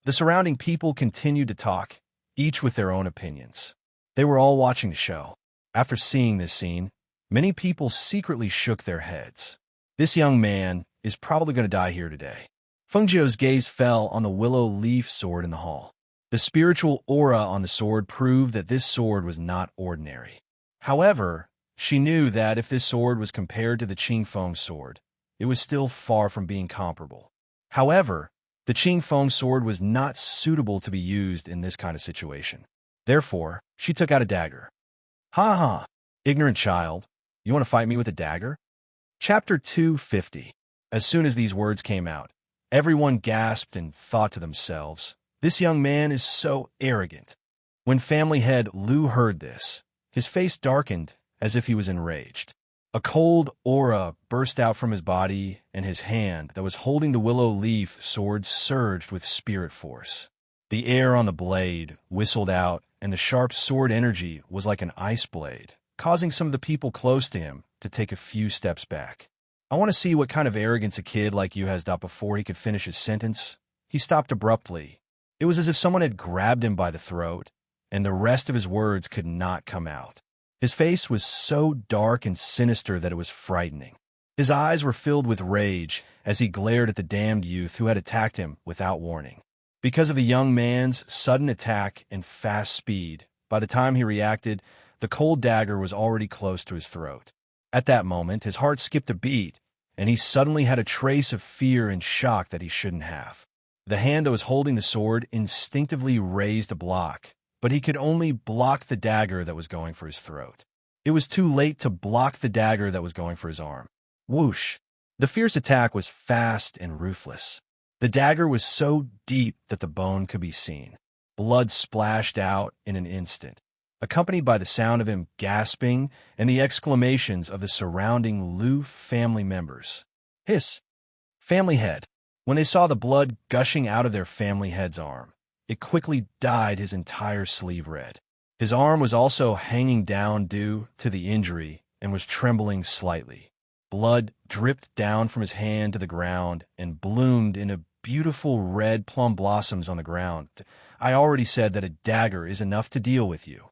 S1: The surrounding people continued to talk, each with their own opinions. They were all watching the show. After seeing this scene, many people secretly shook their heads. This young man is probably going to die here today. Fengjiu's gaze fell on the willow leaf sword in the hall. The spiritual aura on the sword proved that this sword was not ordinary. However, she knew that if this sword was compared to the Qingfeng sword, it was still far from being comparable. However, the Qingfeng sword was not suitable to be used in this kind of situation. Therefore, she took out a dagger. Ha ha, ignorant child, you want to fight me with a dagger? Chapter 250. As soon as these words came out, everyone gasped and thought to themselves, this young man is so arrogant. When family head Liu heard this, his face darkened as if he was enraged. A cold aura burst out from his body, and his hand that was holding the willow leaf sword surged with spirit force. The air on the blade whistled out, and the sharp sword energy was like an ice blade, causing some of the people close to him to take a few steps back. I want to see what kind of arrogance a kid like you has. Before he could finish his sentence, he stopped abruptly. It was as if someone had grabbed him by the throat, and the rest of his words could not come out. His face was so dark and sinister that it was frightening. His eyes were filled with rage as he glared at the damned youth who had attacked him without warning. Because of the young man's sudden attack and fast speed, by the time he reacted, the cold dagger was already close to his throat. At that moment, his heart skipped a beat, and he suddenly had a trace of fear and shock that he shouldn't have. The hand that was holding the sword instinctively raised a block, but he could only block the dagger that was going for his throat. It was too late to block the dagger that was going for his arm. Whoosh! The fierce attack was fast and ruthless. The dagger was so deep that the bone could be seen. Blood splashed out in an instant, accompanied by the sound of him gasping and the exclamations of the surrounding Liu family members. Hiss! Family head. When they saw the blood gushing out of their family head's arm, it quickly dyed his entire sleeve red. His arm was also hanging down due to the injury and was trembling slightly. Blood dripped down from his hand to the ground and bloomed into beautiful red plum blossoms on the ground. I already said that a dagger is enough to deal with you.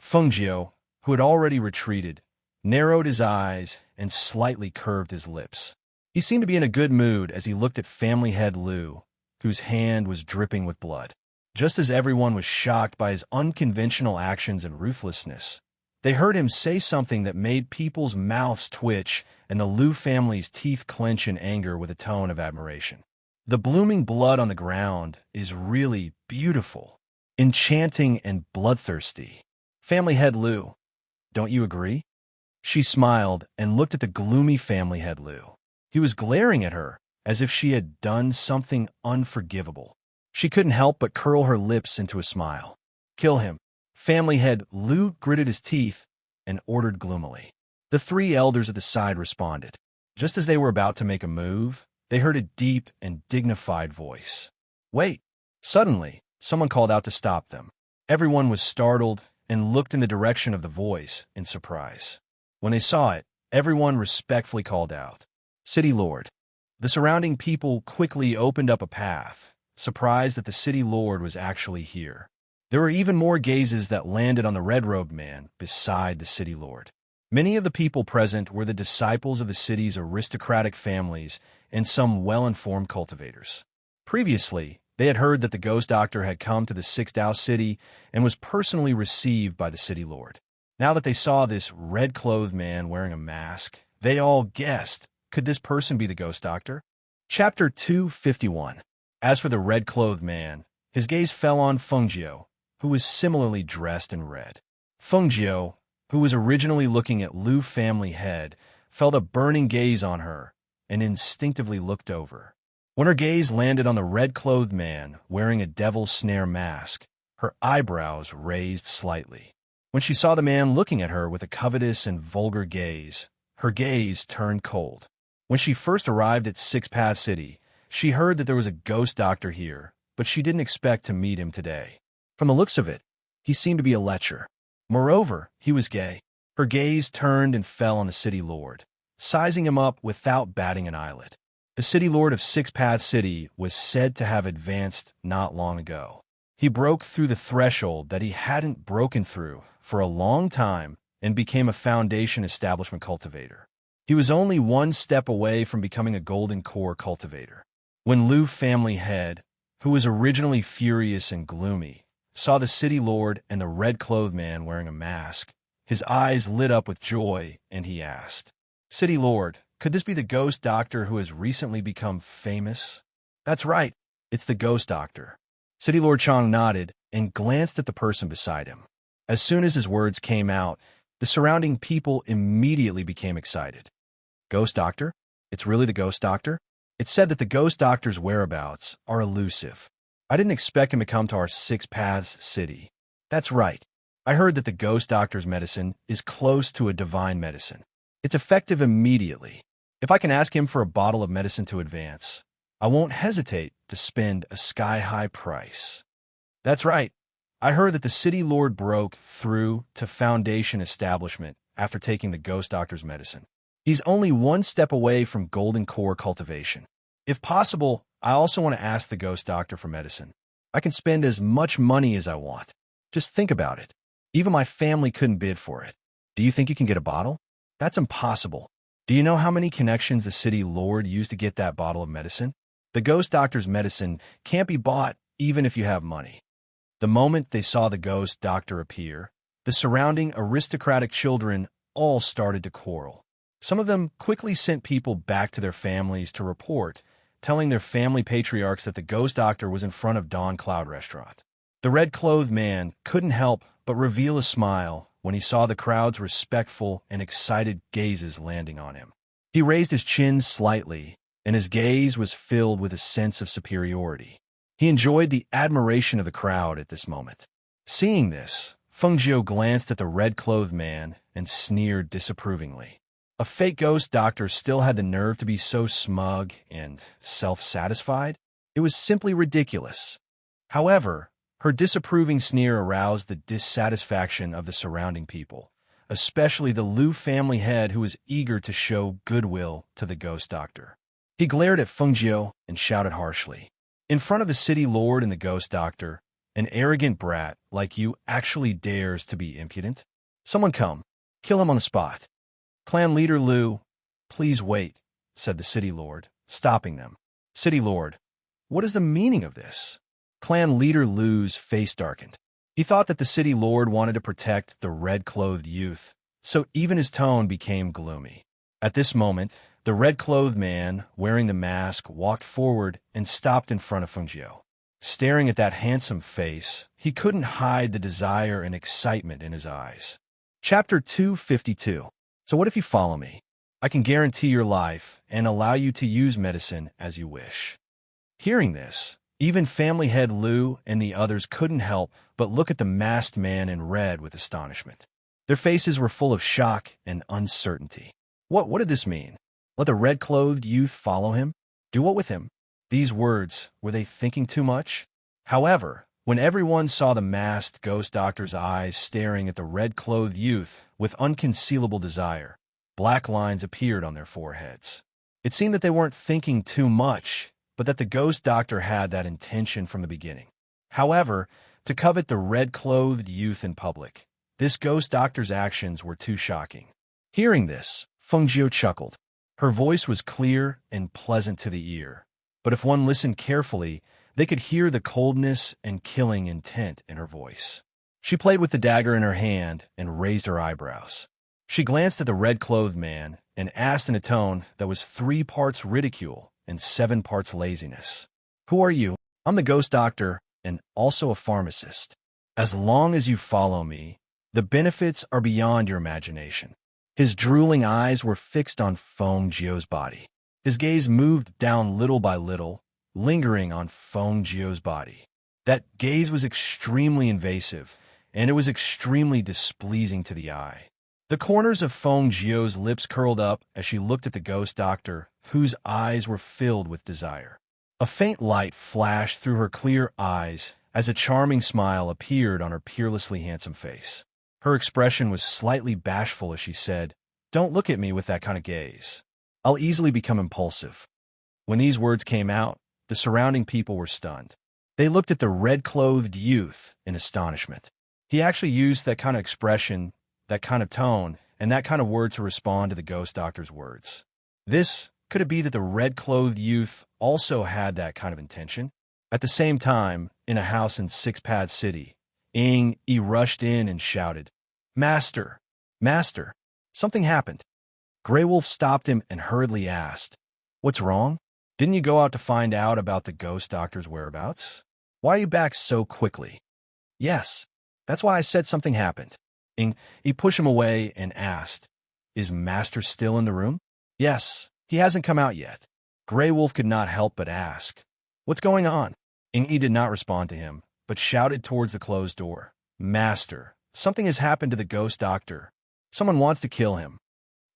S1: Fengjiu, who had already retreated, narrowed his eyes and slightly curved his lips. He seemed to be in a good mood as he looked at family head Liu, whose hand was dripping with blood. Just as everyone was shocked by his unconventional actions and ruthlessness, they heard him say something that made people's mouths twitch and the Liu family's teeth clench in anger with a tone of admiration. The blooming blood on the ground is really beautiful, enchanting and bloodthirsty. Family head Liu, Don't you agree? She smiled and looked at the gloomy family head Lu. He was glaring at her as if she had done something unforgivable. She couldn't help but curl her lips into a smile. Kill him. Family head Lu gritted his teeth and ordered gloomily. The three elders at the side responded. Just as they were about to make a move, they heard a deep and dignified voice. Wait! Suddenly, someone called out to stop them. Everyone was startled and looked in the direction of the voice in surprise. When they saw it, everyone respectfully called out, City Lord. The surrounding people quickly opened up a path, surprised that the City Lord was actually here. There were even more gazes that landed on the red-robed man beside the City Lord. Many of the people present were the disciples of the city's aristocratic families and some well-informed cultivators. Previously, they had heard that the ghost doctor had come to the Sixth Dao city and was personally received by the City Lord. Now that they saw this red-clothed man wearing a mask, they all guessed, could this person be the ghost doctor? Chapter 251. As for the red-clothed man, his gaze fell on Fengjiu, who was similarly dressed in red. Fengjiu, who was originally looking at Lu family head, felt a burning gaze on her and instinctively looked over. When her gaze landed on the red-clothed man wearing a devil's snare mask, her eyebrows raised slightly. When she saw the man looking at her with a covetous and vulgar gaze, her gaze turned cold. When she first arrived at Six Path City, she heard that there was a ghost doctor here, but she didn't expect to meet him today. From the looks of it, he seemed to be a lecher. Moreover, he was gay. Her gaze turned and fell on the City Lord, sizing him up without batting an eyelid. The City Lord of Six Path City was said to have advanced not long ago. He broke through the threshold that he hadn't broken through for a long time and became a foundation establishment cultivator. He was only one step away from becoming a golden core cultivator. When Lu family head, who was originally furious and gloomy, saw the City Lord and the red-clothed man wearing a mask, his eyes lit up with joy, and he asked, City Lord, could this be the ghost doctor who has recently become famous? That's right, it's the ghost doctor. City Lord Chang nodded and glanced at the person beside him. As soon as his words came out, the surrounding people immediately became excited. Ghost doctor? It's really the ghost doctor? It's said that the ghost doctor's whereabouts are elusive. I didn't expect him to come to our Six Paths city. That's right. I heard that the ghost doctor's medicine is close to a divine medicine. It's effective immediately. If I can ask him for a bottle of medicine to advance, I won't hesitate to spend a sky-high price. That's right. I heard that the City Lord broke through to foundation establishment after taking the ghost doctor's medicine. He's only one step away from golden core cultivation. If possible, I also want to ask the ghost doctor for medicine. I can spend as much money as I want. Just think about it. Even my family couldn't bid for it. Do you think you can get a bottle? That's impossible. Do you know how many connections the City Lord used to get that bottle of medicine? The ghost doctor's medicine can't be bought even if you have money. The moment they saw the ghost doctor appear, the surrounding aristocratic children all started to quarrel. Some of them quickly sent people back to their families to report, telling their family patriarchs that the ghost doctor was in front of Dawn Cloud Restaurant. The red-clothed man couldn't help but reveal a smile when he saw the crowd's respectful and excited gazes landing on him. He raised his chin slightly, and his gaze was filled with a sense of superiority. He enjoyed the admiration of the crowd at this moment. Seeing this, Fengjiu glanced at the red-clothed man and sneered disapprovingly. A fake ghost doctor still had the nerve to be so smug and self-satisfied? It was simply ridiculous. However, her disapproving sneer aroused the dissatisfaction of the surrounding people, especially the Lu family head who was eager to show goodwill to the ghost doctor. He glared at Fengjiu and shouted harshly, In front of the City Lord and the ghost doctor, an arrogant brat like you actually dares to be impudent? Someone come, kill him on the spot. Clan leader Lu, please wait, said the City Lord, stopping them. City Lord, what is the meaning of this? Clan leader Lu's face darkened. He thought that the City Lord wanted to protect the red-clothed youth, so even his tone became gloomy. At this moment, the red-clothed man, wearing the mask, walked forward and stopped in front of Fengjiu. Staring at that handsome face, he couldn't hide the desire and excitement in his eyes. Chapter 252. So what if you follow me? I can guarantee your life and allow you to use medicine as you wish. Hearing this, even family head Lou and the others couldn't help but look at the masked man in red with astonishment. Their faces were full of shock and uncertainty. What did this mean? Let the red-clothed youth follow him? Do what with him? These words, were they thinking too much? However, when everyone saw the masked ghost doctor's eyes staring at the red-clothed youth with unconcealable desire, black lines appeared on their foreheads. It seemed that they weren't thinking too much, but that the ghost doctor had that intention from the beginning. However, to covet the red-clothed youth in public, this ghost doctor's actions were too shocking. Hearing this, Fengjiu chuckled. Her voice was clear and pleasant to the ear, but if one listened carefully, they could hear the coldness and killing intent in her voice. She played with the dagger in her hand and raised her eyebrows. She glanced at the red-clothed man and asked in a tone that was 3 parts ridicule and 7 parts laziness. Who are you? I'm the ghost doctor and also a pharmacist. As long as you follow me, the benefits are beyond your imagination. His drooling eyes were fixed on Feng Jio's body. His gaze moved down little by little, lingering on Feng Jio's body. That gaze was extremely invasive, and it was extremely displeasing to the eye. The corners of Feng Jio's lips curled up as she looked at the ghost doctor, whose eyes were filled with desire. A faint light flashed through her clear eyes as a charming smile appeared on her peerlessly handsome face. Her expression was slightly bashful as she said, "Don't look at me with that kind of gaze. I'll easily become impulsive." When these words came out, the surrounding people were stunned. They looked at the red-clothed youth in astonishment. He actually used that kind of expression, that kind of tone, and that kind of word to respond to the ghost doctor's words. Could it be that the red-clothed youth also had that kind of intention? At the same time, in a house in Six-Pad City, He rushed in and shouted, "Master! Master!" Something happened. Grey Wolf stopped him and hurriedly asked, "What's wrong? Didn't you go out to find out about the ghost doctor's whereabouts? Why are you back so quickly?" "Yes, that's why I said something happened." He pushed him away and asked, "Is Master still in the room?" "Yes, he hasn't come out yet." Grey Wolf could not help but ask, "What's going on?" He did not respond to him, but shouted towards the closed door, "Master, something has happened to the ghost doctor. Someone wants to kill him."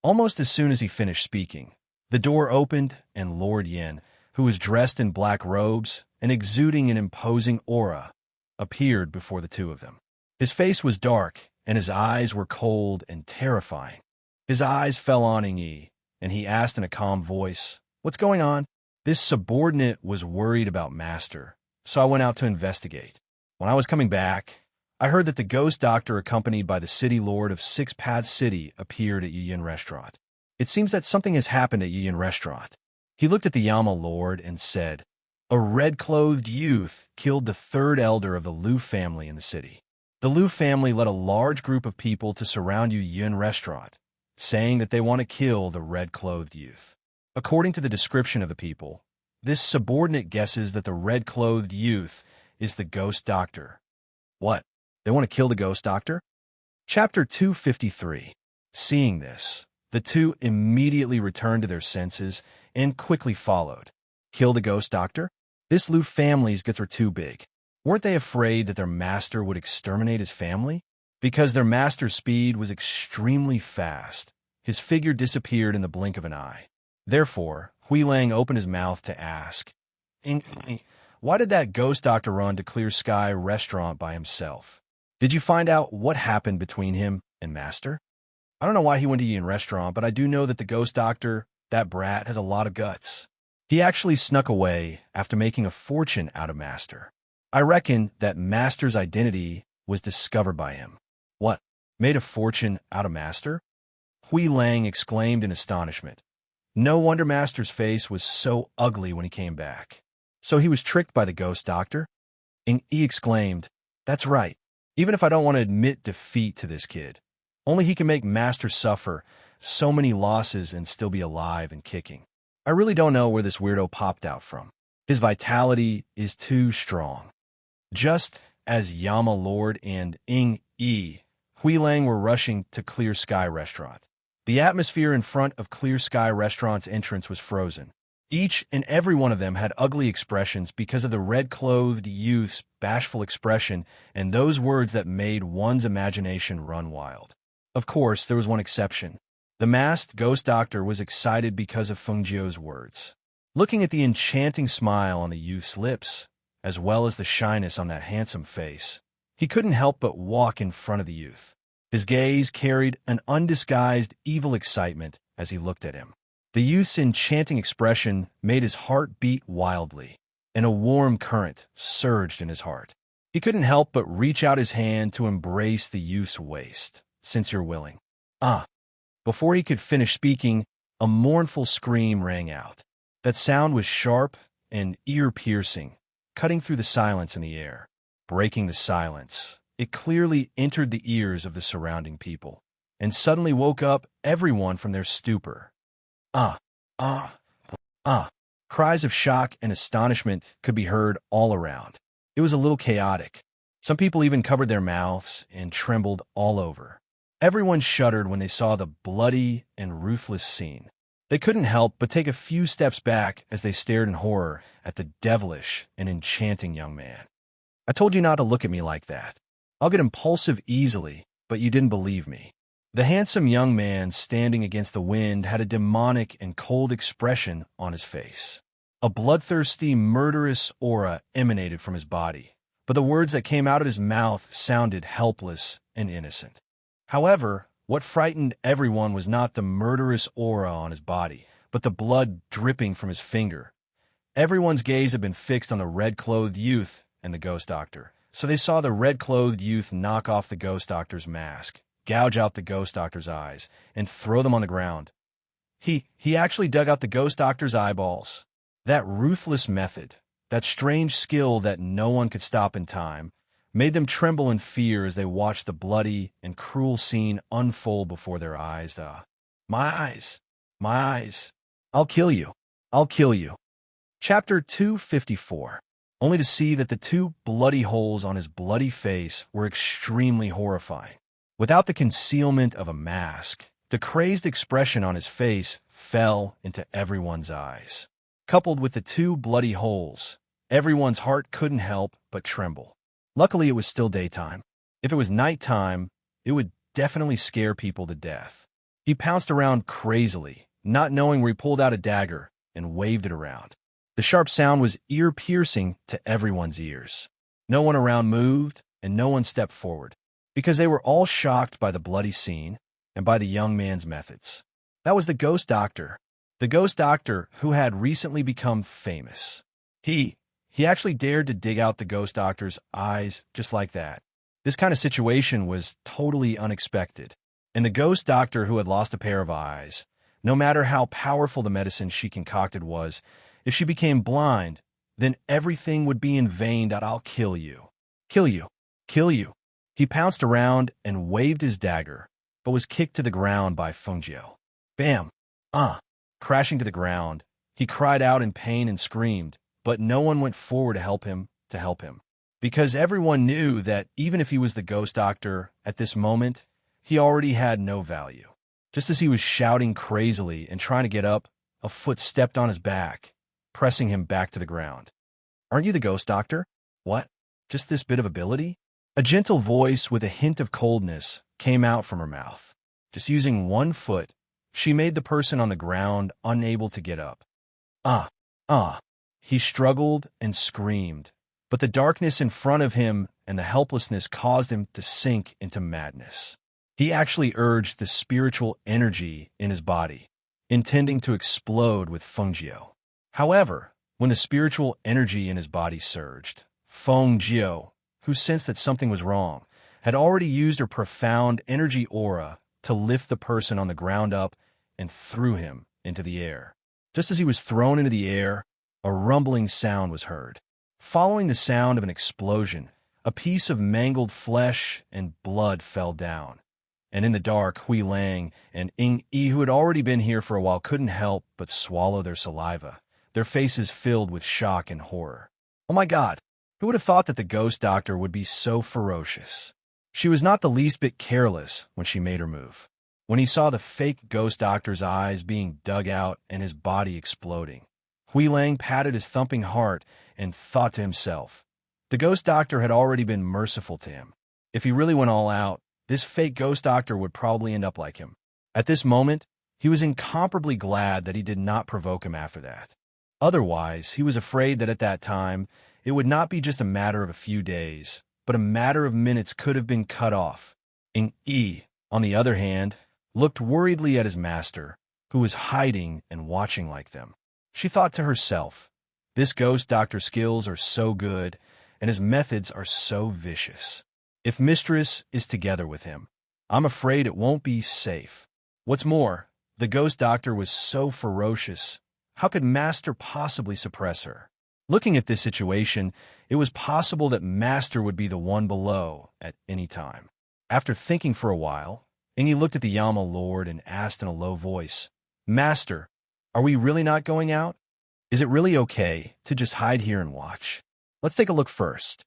S1: Almost as soon as he finished speaking, the door opened and Lord Yin, who was dressed in black robes and exuding an imposing aura, appeared before the two of them. His face was dark and his eyes were cold and terrifying. His eyes fell on Yi, and he asked in a calm voice, "What's going on?" This subordinate was worried about Master, so I went out to investigate. When I was coming back, I heard that the ghost doctor accompanied by the city lord of Six-Pad City appeared at Yuyin Restaurant. It seems that something has happened at Yuyin Restaurant. He looked at the Yama lord and said, "A red-clothed youth killed the 3rd elder of the Liu family in the city. The Liu family led a large group of people to surround Yuyin Restaurant, saying that they want to kill the red-clothed youth. According to the description of the people, this subordinate guesses that the red-clothed youth is the ghost doctor." "What? They want to kill the ghost doctor?" Chapter 253. Seeing this, the two immediately returned to their senses and quickly followed. Kill the ghost doctor? This Liu family's guts were too big. Weren't they afraid that their master would exterminate his family? Because their master's speed was extremely fast, his figure disappeared in the blink of an eye. Therefore, Hui Lang opened his mouth to ask, "Why did that ghost doctor run to Clear Sky Restaurant by himself? Did you find out what happened between him and Master?" "I don't know why he went to Yin Restaurant, but I do know that the ghost doctor, that brat, has a lot of guts. He actually snuck away after making a fortune out of Master. I reckon that Master's identity was discovered by him." "What? Made a fortune out of Master?" Hui Lang exclaimed in astonishment. No wonder Master's face was so ugly when he came back. So he was tricked by the ghost doctor? And he exclaimed, "That's right. Even if I don't want to admit defeat to this kid, only he can make Master suffer so many losses and still be alive and kicking. I really don't know where this weirdo popped out from. His vitality is too strong." Just as Yama Lord and Yi, Hui Lang were rushing to Clear Sky Restaurant. The atmosphere in front of Clear Sky Restaurant's entrance was frozen. Each and every one of them had ugly expressions because of the red-clothed youth's bashful expression and those words that made one's imagination run wild. Of course, there was one exception. The masked ghost doctor was excited because of Feng Jiu's words. Looking at the enchanting smile on the youth's lips, as well as the shyness on that handsome face, he couldn't help but walk in front of the youth. His gaze carried an undisguised evil excitement as he looked at him. The youth's enchanting expression made his heart beat wildly, and a warm current surged in his heart. He couldn't help but reach out his hand to embrace the youth's waist. "Since you're willing." "Ah." Before he could finish speaking, a mournful scream rang out. That sound was sharp and ear-piercing, cutting through the silence in the air. Breaking the silence, it clearly entered the ears of the surrounding people, and suddenly woke up everyone from their stupor. "Ah, ah, ah." Cries of shock and astonishment could be heard all around. It was a little chaotic. Some people even covered their mouths and trembled all over. Everyone shuddered when they saw the bloody and ruthless scene. They couldn't help but take a few steps back as they stared in horror at the devilish and enchanting young man. "I told you not to look at me like that. I'll get impulsive easily, but you didn't believe me." The handsome young man standing against the wind had a demonic and cold expression on his face. A bloodthirsty, murderous aura emanated from his body, but the words that came out of his mouth sounded helpless and innocent. However, what frightened everyone was not the murderous aura on his body, but the blood dripping from his finger. Everyone's gaze had been fixed on the red-clothed youth and the ghost doctor, so they saw the red-clothed youth knock off the ghost doctor's mask, gouge out the ghost doctor's eyes, and throw them on the ground. He actually dug out the ghost doctor's eyeballs. That ruthless method, that strange skill that no one could stop in time, made them tremble in fear as they watched the bloody and cruel scene unfold before their eyes. My eyes, my eyes. I'll kill you. I'll kill you. Chapter 254. Only to see that the two bloody holes on his bloody face were extremely horrifying. Without the concealment of a mask, the crazed expression on his face fell into everyone's eyes. Coupled with the two bloody holes, everyone's heart couldn't help but tremble. Luckily, it was still daytime. If it was nighttime, it would definitely scare people to death. He pounced around crazily, not knowing where he pulled out a dagger and waved it around. The sharp sound was ear-piercing to everyone's ears. No one around moved, and no one stepped forward, because they were all shocked by the bloody scene and by the young man's methods. That was the ghost doctor. The ghost doctor who had recently become famous. He actually dared to dig out the ghost doctor's eyes just like that. This kind of situation was totally unexpected. And the ghost doctor who had lost a pair of eyes, no matter how powerful the medicine she concocted was, if she became blind, then everything would be in vain. "I'll kill you. Kill you. Kill you." He pounced around and waved his dagger, but was kicked to the ground by Feng Jiu. Bam! Crashing to the ground, he cried out in pain and screamed, but no one went forward to help him, because everyone knew that even if he was the ghost doctor at this moment, he already had no value. Just as he was shouting crazily and trying to get up, a foot stepped on his back, pressing him back to the ground. "Aren't you the ghost doctor? What? Just this bit of ability?" A gentle voice with a hint of coldness came out from her mouth. Just using one foot, she made the person on the ground unable to get up. He struggled and screamed, but the darkness in front of him and the helplessness caused him to sink into madness. He actually urged the spiritual energy in his body, intending to explode with Feng Jiu. However, when the spiritual energy in his body surged, Feng Jiu, who sensed that something was wrong, had already used her profound energy aura to lift the person on the ground up and threw him into the air. Just as he was thrown into the air, a rumbling sound was heard. Following the sound of an explosion, a piece of mangled flesh and blood fell down. And in the dark, Hui Lang and Ing Yi, who had already been here for a while, couldn't help but swallow their saliva, their faces filled with shock and horror. Oh my God! Who would have thought that the ghost doctor would be so ferocious? She was not the least bit careless when she made her move. When he saw the fake ghost doctor's eyes being dug out and his body exploding, Hui Lang patted his thumping heart and thought to himself, the ghost doctor had already been merciful to him. If he really went all out, this fake ghost doctor would probably end up like him. At this moment, he was incomparably glad that he did not provoke him after that. Otherwise, he was afraid that at that time, it would not be just a matter of a few days, but a matter of minutes could have been cut off. Ing Yi, on the other hand, looked worriedly at his master, who was hiding and watching like them. She thought to herself, this ghost doctor's skills are so good, and his methods are so vicious. If Mistress is together with him, I'm afraid it won't be safe. What's more, the ghost doctor was so ferocious. How could Master possibly suppress her? Looking at this situation, it was possible that Master would be the one below at any time. After thinking for a while, Ingi looked at the Yama Lord and asked in a low voice, Master, are we really not going out? Is it really okay to just hide here and watch? Let's take a look first.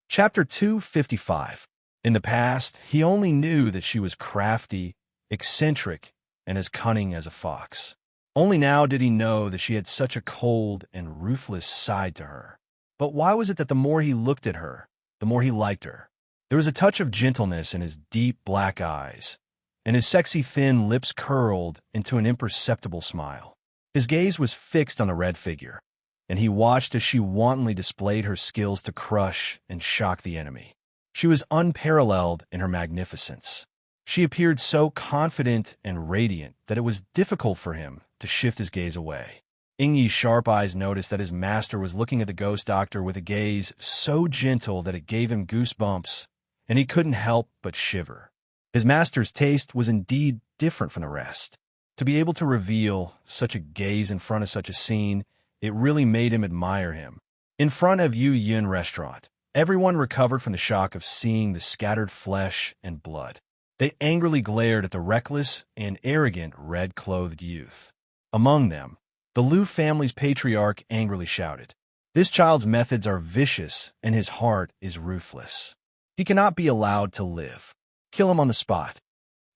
S1: Chapter 255. In the past, he only knew that she was crafty, eccentric, and as cunning as a fox. Only now did he know that she had such a cold and ruthless side to her. But why was it that the more he looked at her, the more he liked her? There was a touch of gentleness in his deep black eyes, and his sexy thin lips curled into an imperceptible smile. His gaze was fixed on the red figure, and he watched as she wantonly displayed her skills to crush and shock the enemy. She was unparalleled in her magnificence. She appeared so confident and radiant that it was difficult for him to shift his gaze away. Ingyi's sharp eyes noticed that his master was looking at the ghost doctor with a gaze so gentle that it gave him goosebumps, and he couldn't help but shiver. His master's taste was indeed different from the rest. To be able to reveal such a gaze in front of such a scene, it really made him admire him. In front of Yu Yun restaurant, everyone recovered from the shock of seeing the scattered flesh and blood. They angrily glared at the reckless and arrogant red-clothed youth. Among them, the Liu family's patriarch angrily shouted, "This child's methods are vicious and his heart is ruthless. He cannot be allowed to live. Kill him on the spot."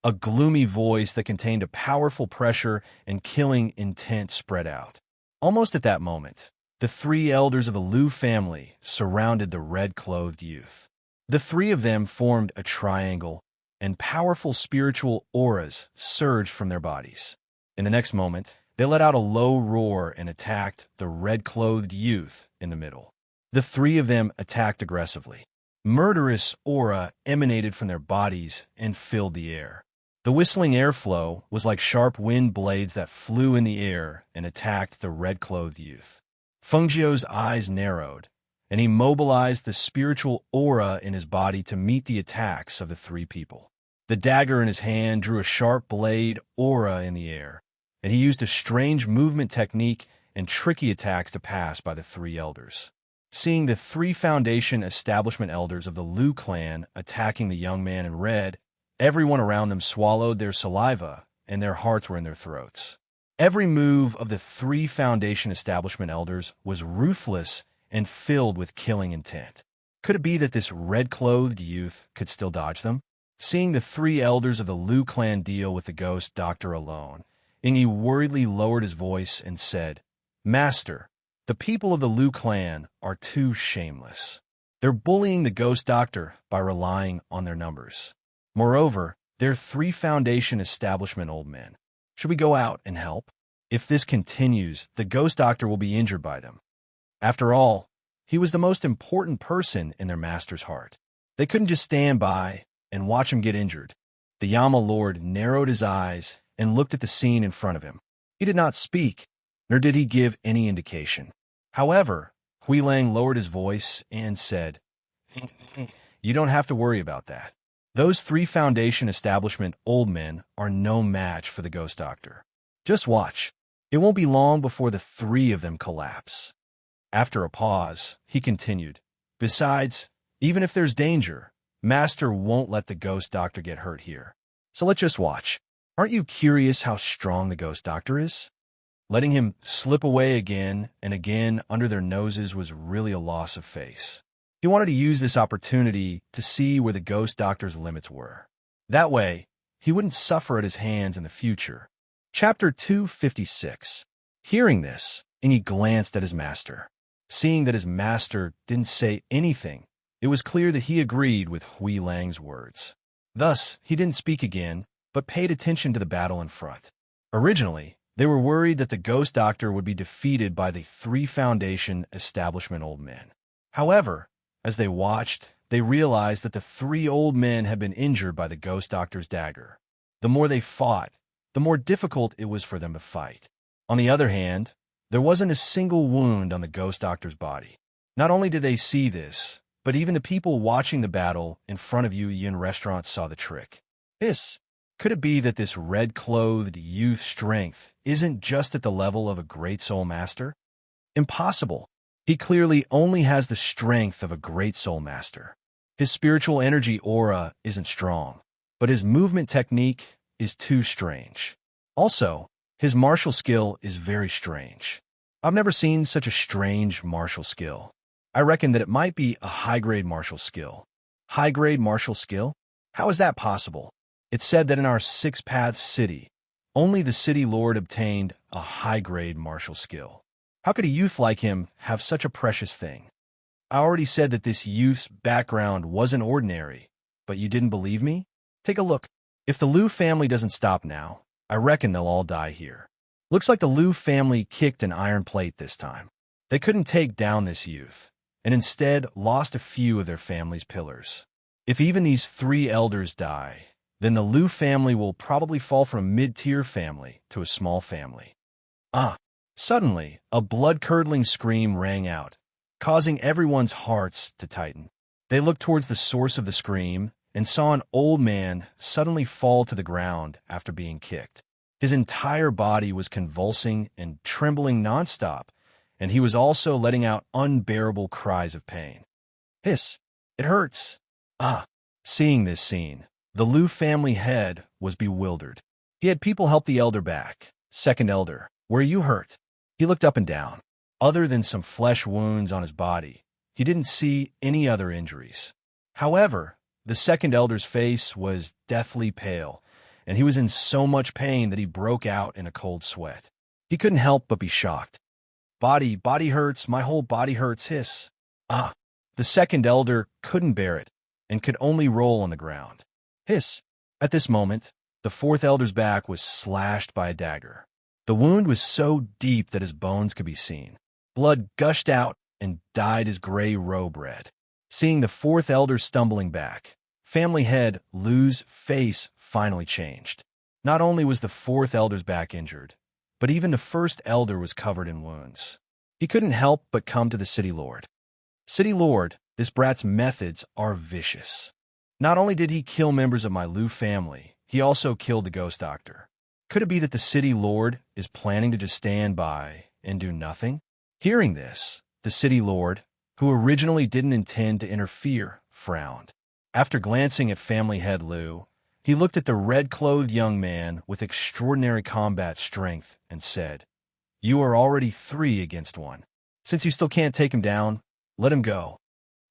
S1: A gloomy voice that contained a powerful pressure and killing intent spread out. Almost at that moment, the three elders of the Liu family surrounded the red-clothed youth. The three of them formed a triangle, and powerful spiritual auras surged from their bodies. In the next moment, they let out a low roar and attacked the red-clothed youth in the middle. The three of them attacked aggressively. Murderous aura emanated from their bodies and filled the air. The whistling airflow was like sharp wind blades that flew in the air and attacked the red-clothed youth. Fengjiu's eyes narrowed, and he mobilized the spiritual aura in his body to meet the attacks of the three people. The dagger in his hand drew a sharp blade aura in the air, and he used a strange movement technique and tricky attacks to pass by the three elders. Seeing the three foundation establishment elders of the Liu clan attacking the young man in red, everyone around them swallowed their saliva, and their hearts were in their throats. Every move of the three foundation establishment elders was ruthless and filled with killing intent. Could it be that this red-clothed youth could still dodge them? Seeing the three elders of the Liu clan deal with the ghost doctor alone, Ingyi worriedly lowered his voice and said, "Master, the people of the Liu clan are too shameless. They're bullying the ghost doctor by relying on their numbers. Moreover, they're three foundation establishment old men. Should we go out and help? If this continues, the ghost doctor will be injured by them. After all, he was the most important person in their master's heart. They couldn't just stand by and watch him get injured." The Yama Lord narrowed his eyes and looked at the scene in front of him. He did not speak, nor did he give any indication. However, Hui Lang lowered his voice and said, "You don't have to worry about that. Those three foundation establishment old men are no match for the ghost doctor. Just watch. It won't be long before the three of them collapse." After a pause, he continued, "Besides, even if there's danger, Master won't let the ghost doctor get hurt here. So let's just watch. Aren't you curious how strong the ghost doctor is?" Letting him slip away again and again under their noses was really a loss of face. He wanted to use this opportunity to see where the ghost doctor's limits were. That way, he wouldn't suffer at his hands in the future. Chapter 256. Hearing this, Ingy glanced at his master. Seeing that his master didn't say anything, it was clear that he agreed with Hui Lang's words. Thus, he didn't speak again, but paid attention to the battle in front. Originally, they were worried that the ghost doctor would be defeated by the 3 Foundation establishment old men. However, as they watched, they realized that the 3 old men had been injured by the ghost doctor's dagger. The more they fought, the more difficult it was for them to fight. On the other hand, there wasn't a single wound on the ghost doctor's body. Not only did they see this, but even the people watching the battle in front of Yin restaurant saw the trick. Could it be that this red-clothed youth's strength isn't just at the level of a great soul master? Impossible. He clearly only has the strength of a great soul master. His spiritual energy aura isn't strong, but his movement technique is too strange. Also, his martial skill is very strange. I've never seen such a strange martial skill. I reckon that it might be a high-grade martial skill. High-grade martial skill? How is that possible? It's said that in our 6 Paths city, only the city lord obtained a high-grade martial skill. How could a youth like him have such a precious thing? I already said that this youth's background wasn't ordinary, but you didn't believe me? Take a look. If the Liu family doesn't stop now, I reckon they'll all die here. Looks like the Liu family kicked an iron plate this time. They couldn't take down this youth, and instead lost a few of their family's pillars. If even these 3 elders die, then the Liu family will probably fall from a mid-tier family to a small family. Suddenly, a blood-curdling scream rang out, causing everyone's hearts to tighten. They looked towards the source of the scream and saw an old man suddenly fall to the ground after being kicked. His entire body was convulsing and trembling nonstop, and he was also letting out unbearable cries of pain. Hiss! It hurts! Seeing this scene, the Liu family head was bewildered. He had people help the elder back. Second elder, where are you hurt? He looked up and down. Other than some flesh wounds on his body, he didn't see any other injuries. However, the second elder's face was deathly pale, and he was in so much pain that he broke out in a cold sweat. He couldn't help but be shocked. Body hurts, my whole body hurts, hiss. The second elder couldn't bear it, and could only roll on the ground. Hiss. At this moment, the 4th elder's back was slashed by a dagger. The wound was so deep that his bones could be seen. Blood gushed out and dyed his gray robe red. Seeing the 4th elder stumbling back, family head Lu's face finally changed. Not only was the 4th elder's back injured, but even the 1st elder was covered in wounds. He couldn't help but come to the city lord. City lord, this brat's methods are vicious. Not only did he kill members of my Liu family, he also killed the ghost doctor. Could it be that the city lord is planning to just stand by and do nothing? Hearing this, the city lord, who originally didn't intend to interfere, frowned. After glancing at family head Liu, he looked at the red-clothed young man with extraordinary combat strength and said, "You are already 3 against 1. Since you still can't take him down, let him go."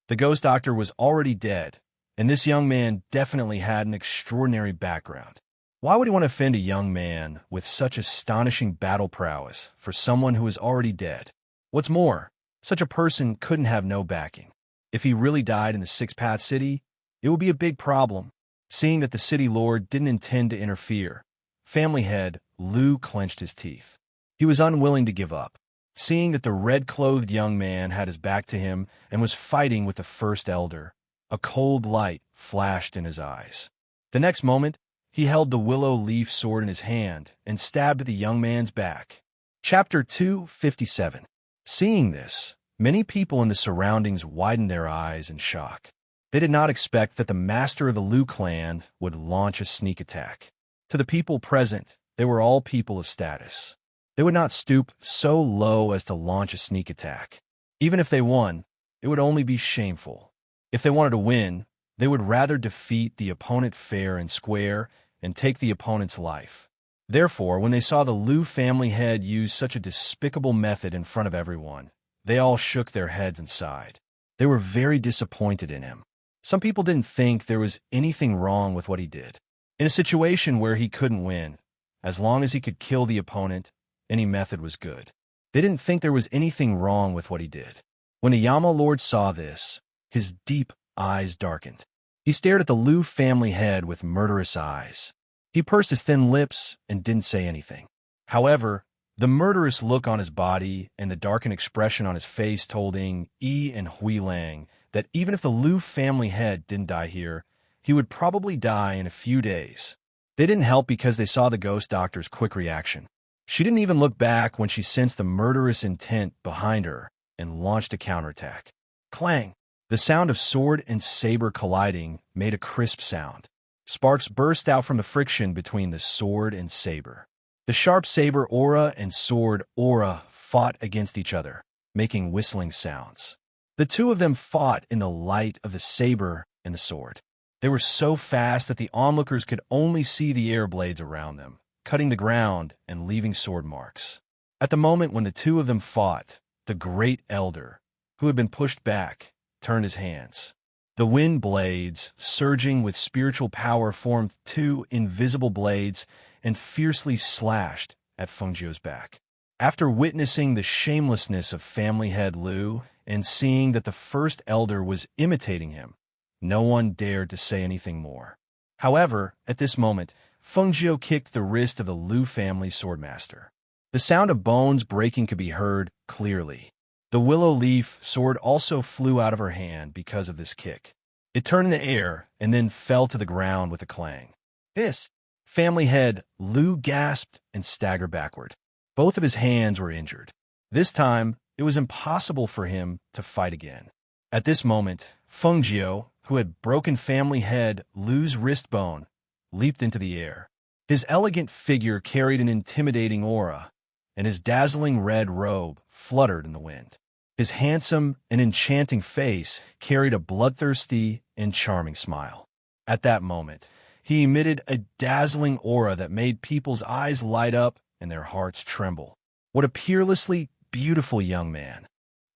S1: The ghost doctor was already dead, and this young man definitely had an extraordinary background. Why would he want to offend a young man with such astonishing battle prowess for someone who is already dead? What's more, such a person couldn't have no backing. If he really died in the 6 Path City, it would be a big problem. Seeing that the city lord didn't intend to interfere, family head Liu clenched his teeth. He was unwilling to give up. Seeing that the red-clothed young man had his back to him and was fighting with the 1st elder, a cold light flashed in his eyes. The next moment, he held the willow leaf sword in his hand and stabbed at the young man's back. Chapter 257. Seeing this, many people in the surroundings widened their eyes in shock. They did not expect that the master of the Liu clan would launch a sneak attack. To the people present, they were all people of status. They would not stoop so low as to launch a sneak attack. Even if they won, it would only be shameful. If they wanted to win, they would rather defeat the opponent fair and square and take the opponent's life. Therefore, when they saw the Liu family head use such a despicable method in front of everyone, they all shook their heads and sighed. They were very disappointed in him. Some people didn't think there was anything wrong with what he did. In a situation where he couldn't win, as long as he could kill the opponent, any method was good. They didn't think there was anything wrong with what he did. When the Yama Lord saw this, his deep eyes darkened. He stared at the Liu family head with murderous eyes. He pursed his thin lips and didn't say anything. However, the murderous look on his body and the darkened expression on his face told Ing, Yi, and Hui Lang that even if the Liu family head didn't die here, he would probably die in a few days. They didn't help because they saw the ghost doctor's quick reaction. She didn't even look back when she sensed the murderous intent behind her and launched a counterattack. Clang! The sound of sword and saber colliding made a crisp sound. Sparks burst out from the friction between the sword and saber. The sharp saber aura and sword aura fought against each other, making whistling sounds. The two of them fought in the light of the saber and the sword. They were so fast that the onlookers could only see the air blades around them, cutting the ground and leaving sword marks. At the moment when the two of them fought, the great elder, who had been pushed back, turned his hands. The wind blades, surging with spiritual power, formed two invisible blades and fiercely slashed at Fengjiu's back. After witnessing the shamelessness of family head Liu and seeing that the first elder was imitating him, no one dared to say anything more. However, at this moment, Fengjiu kicked the wrist of the Liu family swordmaster. The sound of bones breaking could be heard clearly. The willow leaf sword also flew out of her hand because of this kick. It turned in the air and then fell to the ground with a clang. This family head Liu gasped and staggered backward. Both of his hands were injured. This time, it was impossible for him to fight again. At this moment, Fengjiu, who had broken family head Liu's wrist bone, leaped into the air. His elegant figure carried an intimidating aura, and his dazzling red robe fluttered in the wind. His handsome and enchanting face carried a bloodthirsty and charming smile. At that moment, he emitted a dazzling aura that made people's eyes light up and their hearts tremble. What a peerlessly beautiful young man!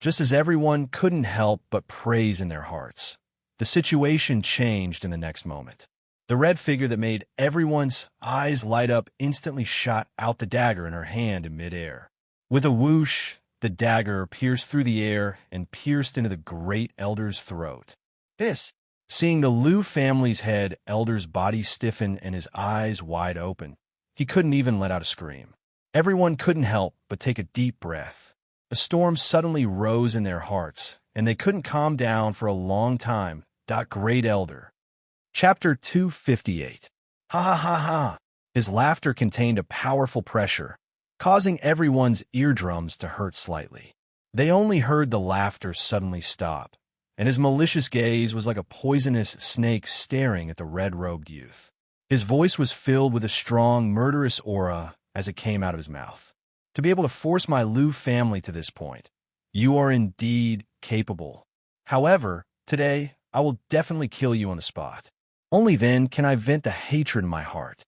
S1: Just as everyone couldn't help but praise in their hearts. The situation changed in the next moment. The red figure that made everyone's eyes light up instantly shot out the dagger in her hand in midair. With a whoosh, the dagger pierced through the air and pierced into the great elder's throat. Seeing the Liu family's head elder's body stiffen and his eyes wide open, he couldn't even let out a scream. Everyone couldn't help but take a deep breath. A storm suddenly rose in their hearts, and they couldn't calm down for a long time. Great Elder. Chapter 258. Ha ha ha ha. His laughter contained a powerful pressure, causing everyone's eardrums to hurt slightly. They only heard the laughter suddenly stop, and his malicious gaze was like a poisonous snake staring at the red-robed youth. His voice was filled with a strong, murderous aura as it came out of his mouth. To be able to force my Liu family to this point, you are indeed capable. However, today, I will definitely kill you on the spot. Only then can I vent the hatred in my heart.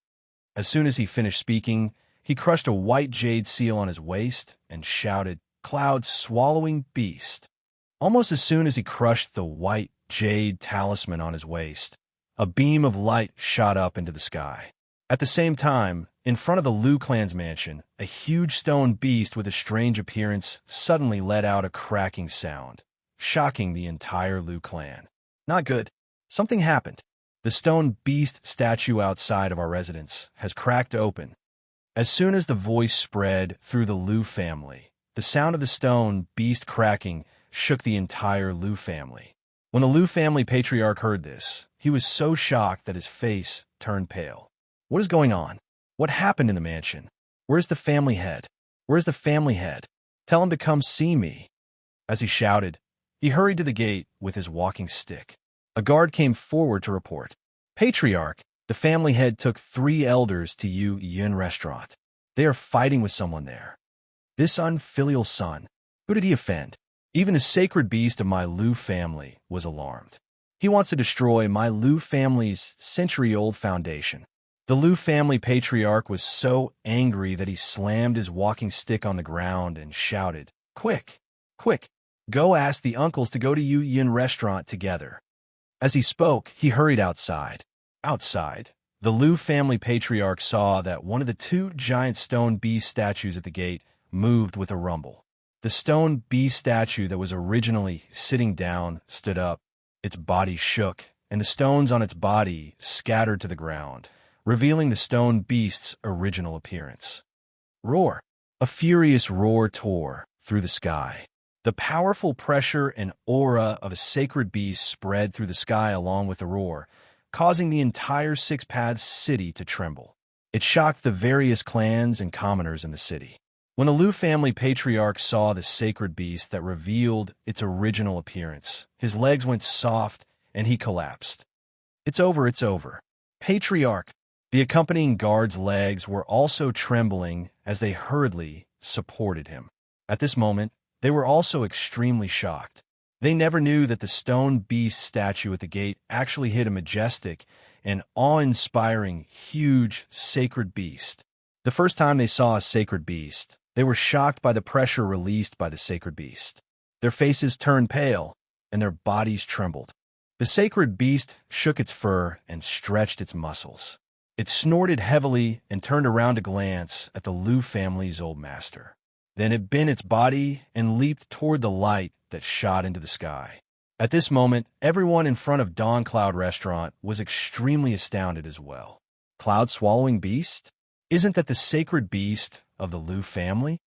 S1: As soon as he finished speaking, he crushed a white jade seal on his waist and shouted, "Cloud-swallowing beast." Almost as soon as he crushed the white jade talisman on his waist, a beam of light shot up into the sky. At the same time, in front of the Liu clan's mansion, a huge stone beast with a strange appearance suddenly let out a cracking sound, shocking the entire Liu clan. Not good. Something happened. The stone beast statue outside of our residence has cracked open. As soon as the voice spread through the Liu family, the sound of the stone beast cracking shook the entire Liu family. When the Liu family patriarch heard this, he was so shocked that his face turned pale. What is going on? What happened in the mansion? Where's the family head? Where's the family head? Tell him to come see me. As he shouted, he hurried to the gate with his walking stick. A guard came forward to report. Patriarch, the family head took 3 elders to Yu Yun restaurant. They are fighting with someone there. This unfilial son, who did he offend? Even the sacred beast of my Liu family was alarmed. He wants to destroy my Liu family's century-old foundation. The Liu family patriarch was so angry that he slammed his walking stick on the ground and shouted, "Quick! Quick! Go ask the uncles to go to Yu Yin restaurant together." As he spoke, he hurried outside. Outside, the Liu family patriarch saw that one of the two giant stone beast statues at the gate moved with a rumble. The stone beast statue that was originally sitting down stood up. Its body shook, and the stones on its body scattered to the ground, revealing the stone beast's original appearance. Roar! A furious roar tore through the sky. The powerful pressure and aura of a sacred beast spread through the sky along with the roar, causing the entire Six Paths city to tremble. It shocked the various clans and commoners in the city. When the Liu family patriarch saw the sacred beast that revealed its original appearance, his legs went soft and he collapsed. "It's over, it's over." "Patriarch!" The accompanying guards' legs were also trembling as they hurriedly supported him. At this moment, they were also extremely shocked. They never knew that the stone beast statue at the gate actually hid a majestic and awe-inspiring, huge, sacred beast. The first time they saw a sacred beast, they were shocked by the pressure released by the sacred beast. Their faces turned pale, and their bodies trembled. The sacred beast shook its fur and stretched its muscles. It snorted heavily and turned around to glance at the Liu family's old master. Then it bent its body and leaped toward the light that shot into the sky. At this moment, everyone in front of Dawn Cloud Restaurant was extremely astounded as well. Cloud-swallowing beast? Isn't that the sacred beast of the Liu family?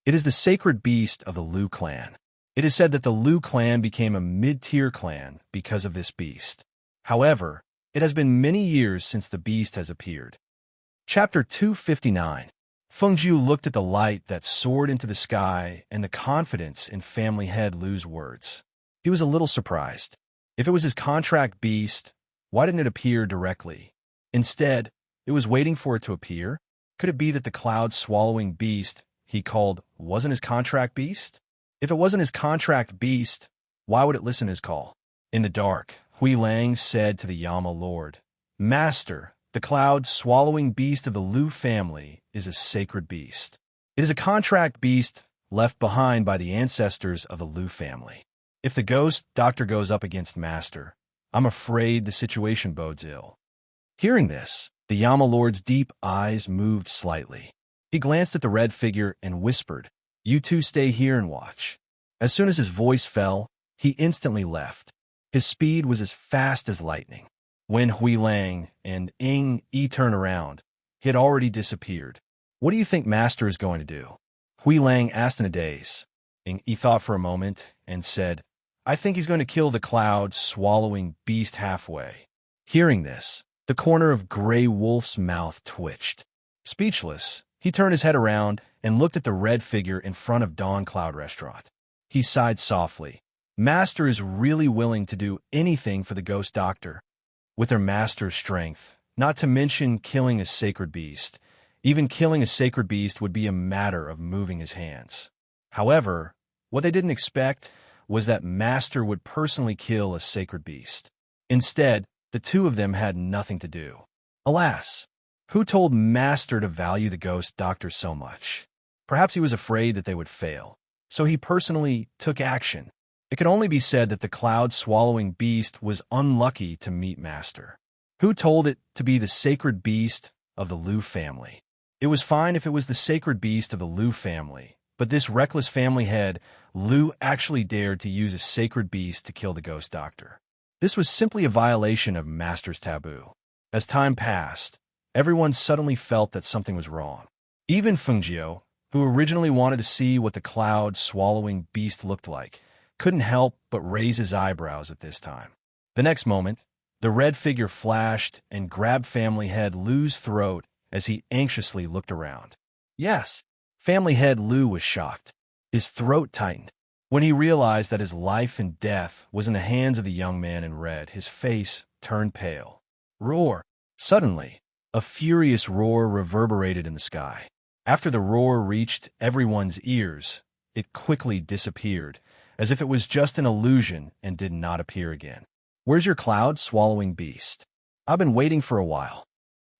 S1: It is the sacred beast of the Liu clan. It is said that the Liu clan became a mid-tier clan because of this beast. However, it has been many years since the beast has appeared. Chapter 259. Fengjiu looked at the light that soared into the sky and the confidence in family head Liu's words. He was a little surprised. If it was his contract beast, why didn't it appear directly? Instead, it was waiting for it to appear. Could it be that the cloud-swallowing beast he called wasn't his contract beast? If it wasn't his contract beast, why would it listen to his call? In the dark, Hui Lang said to the Yama Lord, "Master, the cloud-swallowing beast of the Liu family is a sacred beast. It is a contract beast left behind by the ancestors of the Liu family. If the ghost doctor goes up against Master, I'm afraid the situation bodes ill." Hearing this, the Yama Lord's deep eyes moved slightly. He glanced at the red figure and whispered, "You two stay here and watch." As soon as his voice fell, he instantly left. His speed was as fast as lightning. When Hui Lang and Ing Yi turned around, he had already disappeared. "What do you think Master is going to do?" Hui Lang asked in a daze. Ing Yi thought for a moment and said, "I think he's going to kill the cloud-swallowing beast halfway." Hearing this, the corner of Grey Wolf's mouth twitched. Speechless, he turned his head around and looked at the red figure in front of Dawn Cloud Restaurant. He sighed softly. Master is really willing to do anything for the ghost doctor. With their master's strength, not to mention killing a sacred beast, even killing a sacred beast would be a matter of moving his hands. However, what they didn't expect was that Master would personally kill a sacred beast. Instead, the two of them had nothing to do. Alas, who told Master to value the ghost doctor so much? Perhaps he was afraid that they would fail, so he personally took action. It can only be said that the cloud-swallowing beast was unlucky to meet Master. Who told it to be the sacred beast of the Liu family? It was fine if it was the sacred beast of the Liu family, but this reckless family head, Liu, actually dared to use a sacred beast to kill the ghost doctor. This was simply a violation of Master's taboo. As time passed, everyone suddenly felt that something was wrong. Even Fengjiu, who originally wanted to see what the cloud-swallowing beast looked like, couldn't help but raise his eyebrows at this time. The next moment, the red figure flashed and grabbed family head Liu's throat as he anxiously looked around. Yes, family head Liu was shocked. His throat tightened. When he realized that his life and death was in the hands of the young man in red, his face turned pale. Roar! Suddenly, a furious roar reverberated in the sky. After the roar reached everyone's ears, it quickly disappeared, as if it was just an illusion and did not appear again. "Where's your cloud-swallowing beast? I've been waiting for a while."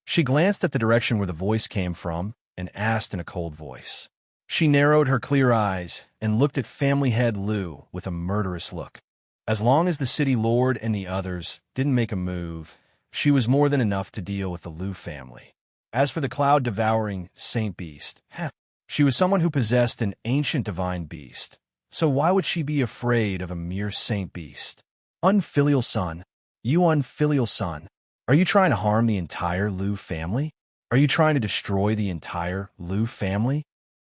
S1: She glanced at the direction where the voice came from and asked in a cold voice. She narrowed her clear eyes and looked at family head Lu with a murderous look. As long as the city lord and the others didn't make a move, she was more than enough to deal with the Lu family. As for the cloud-devouring Saint Beast, she was someone who possessed an ancient divine beast. So why would she be afraid of a mere Saint Beast? Unfilial son, you unfilial son, are you trying to harm the entire Lu family? Are you trying to destroy the entire Lu family?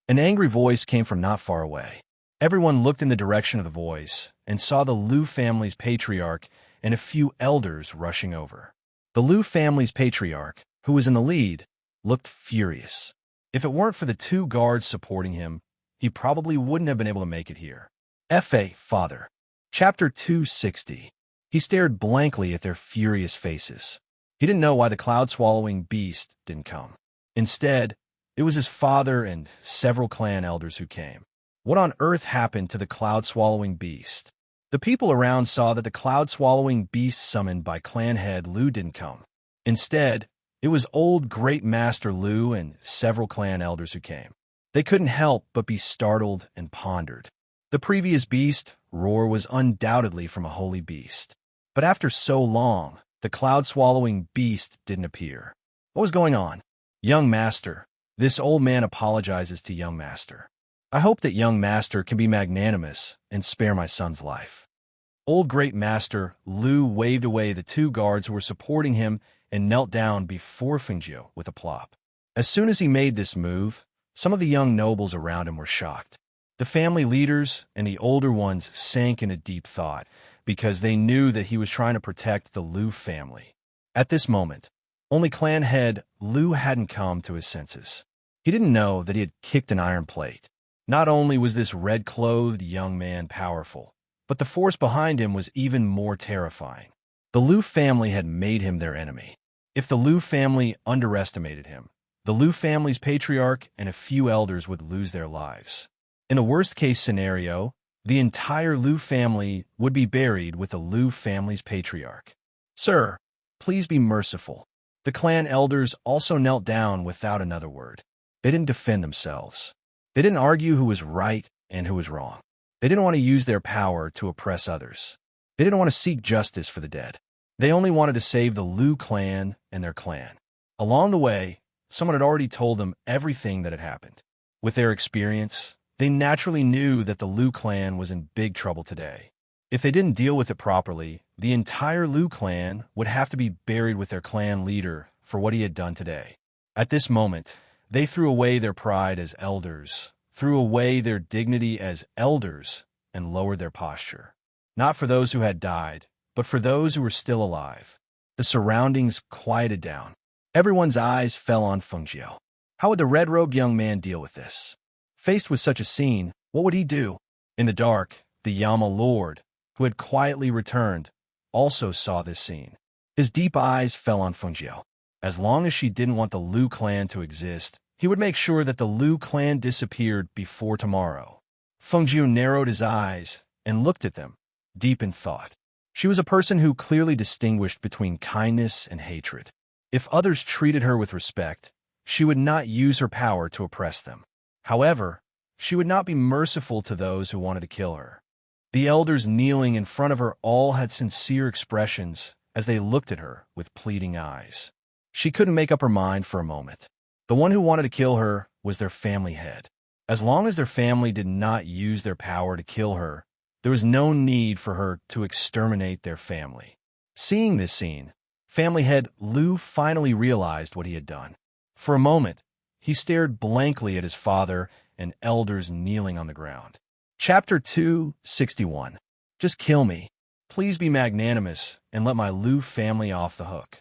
S1: An angry voice came from not far away. Everyone looked in the direction of the voice and saw the Lu family's patriarch and a few elders rushing over. The Lu family's patriarch, who was in the lead, looked furious. If it weren't for the two guards supporting him, he probably wouldn't have been able to make it here. F.A. Father. Chapter 260. He stared blankly at their furious faces. He didn't know why the cloud-swallowing beast didn't come. Instead, it was his father and several clan elders who came. What on earth happened to the cloud-swallowing beast? The people around saw that the cloud-swallowing beast summoned by clan head Lu didn't come. Instead, it was old Great Master Lu and several clan elders who came. They couldn't help but be startled and pondered. The previous beast, Roar, was undoubtedly from a holy beast. But after so long, the cloud-swallowing beast didn't appear. What was going on? Young Master. This old man apologizes to Young Master. I hope that Young Master can be magnanimous and spare my son's life. Old Great Master Lu waved away the two guards who were supporting him and knelt down before Fengjiu with a plop. As soon as he made this move, some of the young nobles around him were shocked. The family leaders and the older ones sank in a deep thought because they knew that he was trying to protect the Lu family. At this moment, only clan head Lu hadn't come to his senses. He didn't know that he had kicked an iron plate. Not only was this red-clothed young man powerful, but the force behind him was even more terrifying. The Lu family had made him their enemy. If the Lu family underestimated him, the Lu family's patriarch and a few elders would lose their lives. In the worst-case scenario, the entire Lu family would be buried with the Lu family's patriarch. Sir, please be merciful. The clan elders also knelt down without another word. They didn't defend themselves. They didn't argue who was right and who was wrong. They didn't want to use their power to oppress others. They didn't want to seek justice for the dead. They only wanted to save the Lu clan and their clan. Along the way, someone had already told them everything that had happened. With their experience, they naturally knew that the Lu clan was in big trouble today. If they didn't deal with it properly, the entire Lu clan would have to be buried with their clan leader for what he had done today. At this moment, they threw away their pride as elders, threw away their dignity as elders, and lowered their posture. Not for those who had died, but for those who were still alive. The surroundings quieted down. Everyone's eyes fell on Fengjiu. How would the red-robed young man deal with this? Faced with such a scene, what would he do? In the dark, the Yama Lord, who had quietly returned, also saw this scene. His deep eyes fell on Fengjiu. As long as she didn't want the Lu clan to exist, he would make sure that the Lu clan disappeared before tomorrow. Fengjiu narrowed his eyes and looked at them, deep in thought. She was a person who clearly distinguished between kindness and hatred. If others treated her with respect, she would not use her power to oppress them. However, she would not be merciful to those who wanted to kill her. The elders kneeling in front of her all had sincere expressions as they looked at her with pleading eyes. She couldn't make up her mind for a moment. The one who wanted to kill her was their family head. As long as their family did not use their power to kill her, there was no need for her to exterminate their family. Seeing this scene, family head Lu finally realized what he had done. For a moment, he stared blankly at his father and elders kneeling on the ground. Chapter 261. Just kill me. Please be magnanimous and let my Lu family off the hook.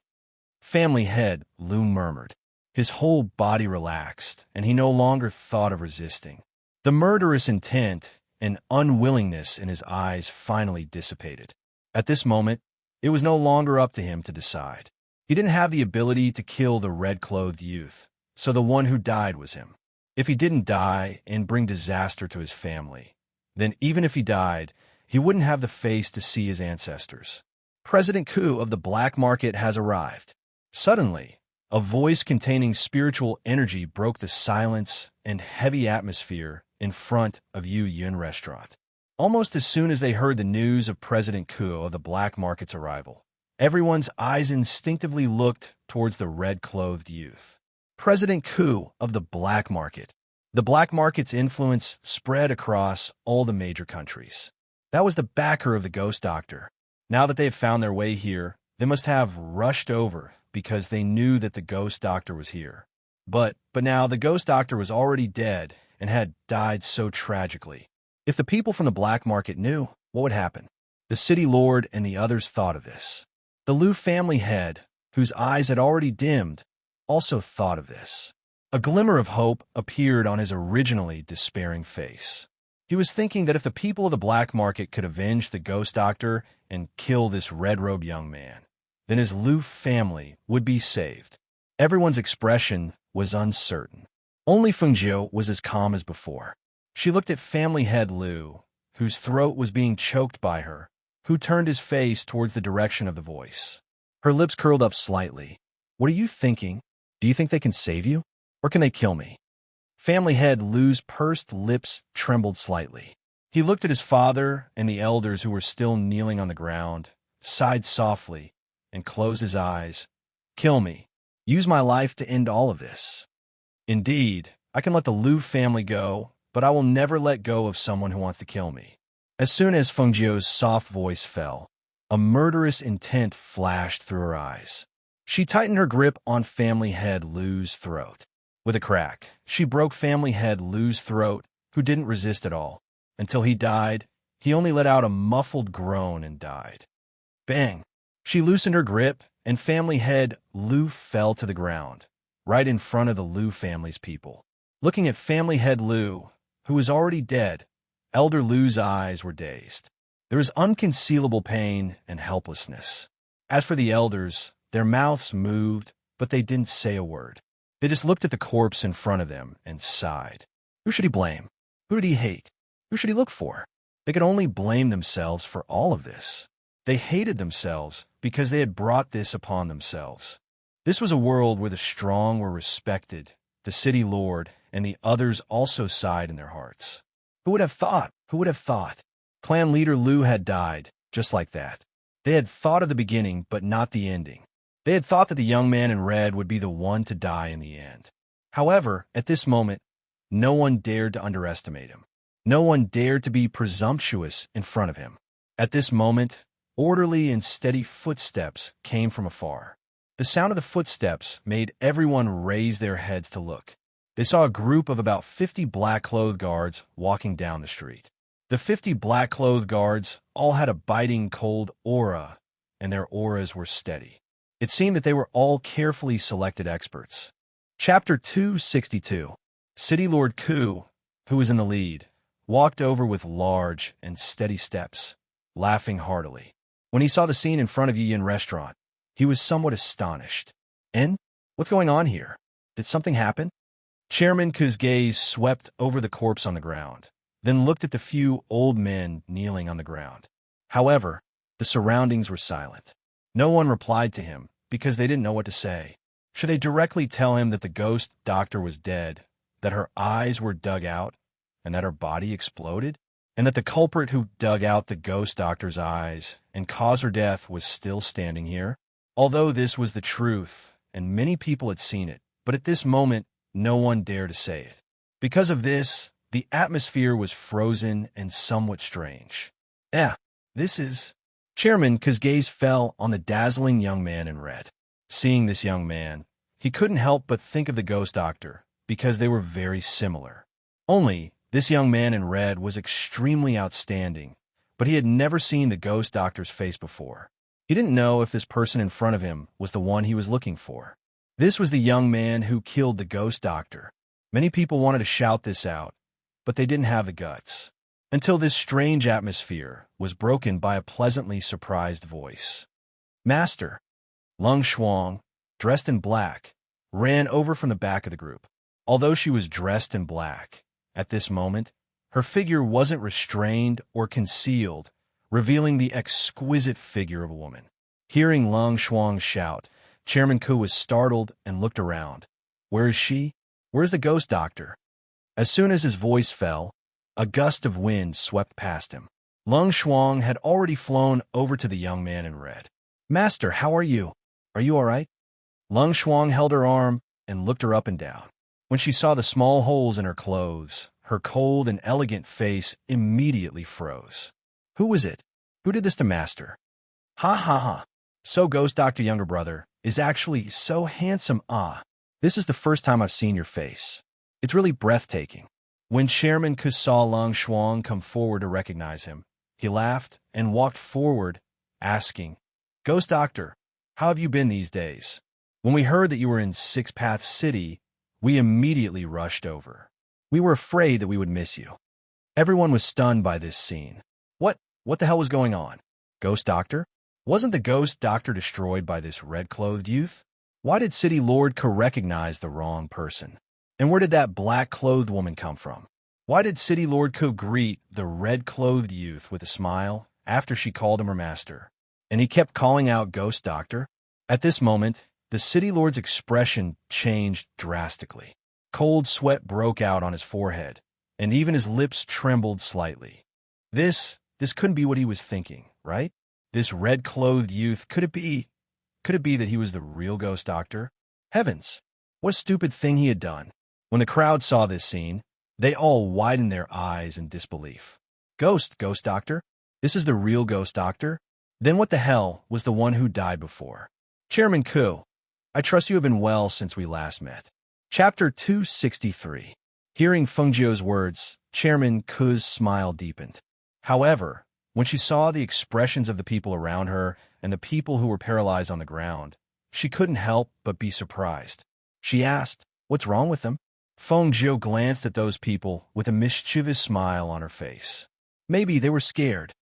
S1: Family head Lu murmured. His whole body relaxed, and he no longer thought of resisting. The murderous intent and unwillingness in his eyes finally dissipated. At this moment, it was no longer up to him to decide. He didn't have the ability to kill the red-clothed youth, so the one who died was him. If he didn't die and bring disaster to his family, then even if he died, he wouldn't have the face to see his ancestors. President Ku of the black market has arrived. Suddenly, A voice containing spiritual energy broke the silence and heavy atmosphere in front of Yu Yun restaurant. Almost as soon as they heard the news of President Ku of the black market's arrival, everyone's eyes instinctively looked towards the red-clothed youth. President Ku of the black market. The black market's influence spread across all the major countries. That was the backer of the ghost doctor. Now that they have found their way here, they must have rushed over because they knew that the ghost doctor was here. But now the ghost doctor was already dead and had died so tragically. If the people from the black market knew, what would happen? The city lord and the others thought of this. The Liu family head, whose eyes had already dimmed, also thought of this. A glimmer of hope appeared on his originally despairing face. He was thinking that if the people of the black market could avenge the ghost doctor and kill this red-robed young man, then his Liu family would be saved. Everyone's expression was uncertain. Only Fengjiu was as calm as before. She looked at family head Liu, whose throat was being choked by her, who turned his face towards the direction of the voice. Her lips curled up slightly. "What are you thinking? Do you think they can save you? Or can they kill me?" Family head Liu's pursed lips trembled slightly. He looked at his father and the elders who were still kneeling on the ground, sighed softly, and closed his eyes. "Kill me. Use my life to end all of this. Indeed, I can let the Liu family go, but I will never let go of someone who wants to kill me." As soon as Fengjiu's soft voice fell, a murderous intent flashed through her eyes. She tightened her grip on family head Liu's throat. With a crack, she broke family head Liu's throat, who didn't resist at all. Until he died, he only let out a muffled groan and died. Bang! She loosened her grip, and family head Liu fell to the ground, right in front of the Liu family's people. Looking at family head Liu, who was already dead, Elder Liu's eyes were dazed. There was unconcealable pain and helplessness. As for the elders, their mouths moved, but they didn't say a word. They just looked at the corpse in front of them and sighed. Who should he blame? Who did he hate? Who should he look for? They could only blame themselves for all of this. They hated themselves because they had brought this upon themselves. This was a world where the strong were respected, the city lord, and the others also sighed in their hearts. Who would have thought? Who would have thought? Clan leader Liu had died, just like that. They had thought of the beginning, but not the ending. They had thought that the young man in red would be the one to die in the end. However, at this moment, no one dared to underestimate him. No one dared to be presumptuous in front of him. At this moment, orderly and steady footsteps came from afar. The sound of the footsteps made everyone raise their heads to look. They saw a group of about 50 black-clothed guards walking down the street. The 50 black-clothed guards all had a biting cold aura, and their auras were steady. It seemed that they were all carefully selected experts. Chapter 262. City Lord Ku, who was in the lead, walked over with large and steady steps, laughing heartily. When he saw the scene in front of Yi Yin restaurant, he was somewhat astonished. "En? What's going on here? Did something happen?" Chairman Ku's gaze swept over the corpse on the ground, then looked at the few old men kneeling on the ground. However, the surroundings were silent. No one replied to him because they didn't know what to say. Should they directly tell him that the ghost doctor was dead, that her eyes were dug out, and that her body exploded, and that the culprit who dug out the ghost doctor's eyes and caused her death was still standing here? Although this was the truth, and many people had seen it, but at this moment, no one dared to say it. Because of this, the atmosphere was frozen and somewhat strange. This is... Chairman Ku's gaze fell on the dazzling young man in red. Seeing this young man, he couldn't help but think of the ghost doctor, because they were very similar. Only, this young man in red was extremely outstanding, but he had never seen the ghost doctor's face before. He didn't know if this person in front of him was the one he was looking for. This was the young man who killed the ghost doctor. Many people wanted to shout this out, but they didn't have the guts. Until this strange atmosphere was broken by a pleasantly surprised voice. "Master!" Lung Shuang, dressed in black, ran over from the back of the group. Although she was dressed in black, at this moment, her figure wasn't restrained or concealed, revealing the exquisite figure of a woman. Hearing Lung Shuang shout, Chairman Ku was startled and looked around. Where is she? Where's the ghost doctor? As soon as his voice fell, a gust of wind swept past him. Lung Shuang had already flown over to the young man in red. Master, how are you? Are you all right? Lung Shuang held her arm and looked her up and down. When she saw the small holes in her clothes, her cold and elegant face immediately froze. Who was it? Who did this to Master? Ha ha ha. So Ghost Doctor Younger Brother is actually so handsome. This is the first time I've seen your face. It's really breathtaking. When Chairman Ku saw Lung Shuang come forward to recognize him, he laughed and walked forward, asking, Ghost Doctor, how have you been these days? When we heard that you were in Six Paths City, we immediately rushed over. We were afraid that we would miss you. Everyone was stunned by this scene. What the hell was going on? Ghost Doctor? Wasn't the Ghost Doctor destroyed by this red-clothed youth? Why did City Lord Ku recognize the wrong person? And where did that black-clothed woman come from? Why did City Lord Ku greet the red-clothed youth with a smile after she called him her master? And he kept calling out Ghost Doctor? At this moment, the City Lord's expression changed drastically. Cold sweat broke out on his forehead, and even his lips trembled slightly. This couldn't be what he was thinking, right? This red-clothed youth, could it be that he was the real Ghost Doctor? Heavens, what a stupid thing he had done. When the crowd saw this scene, they all widened their eyes in disbelief. Ghost Doctor? This is the real Ghost Doctor? Then what the hell was the one who died before? Chairman Ku, I trust you have been well since we last met. Chapter 263. Hearing Feng Jiu's words, Chairman Ku's smile deepened. However, when she saw the expressions of the people around her and the people who were paralyzed on the ground, she couldn't help but be surprised. She asked, What's wrong with them? Feng Jiu glanced at those people with a mischievous smile on her face. Maybe they were scared.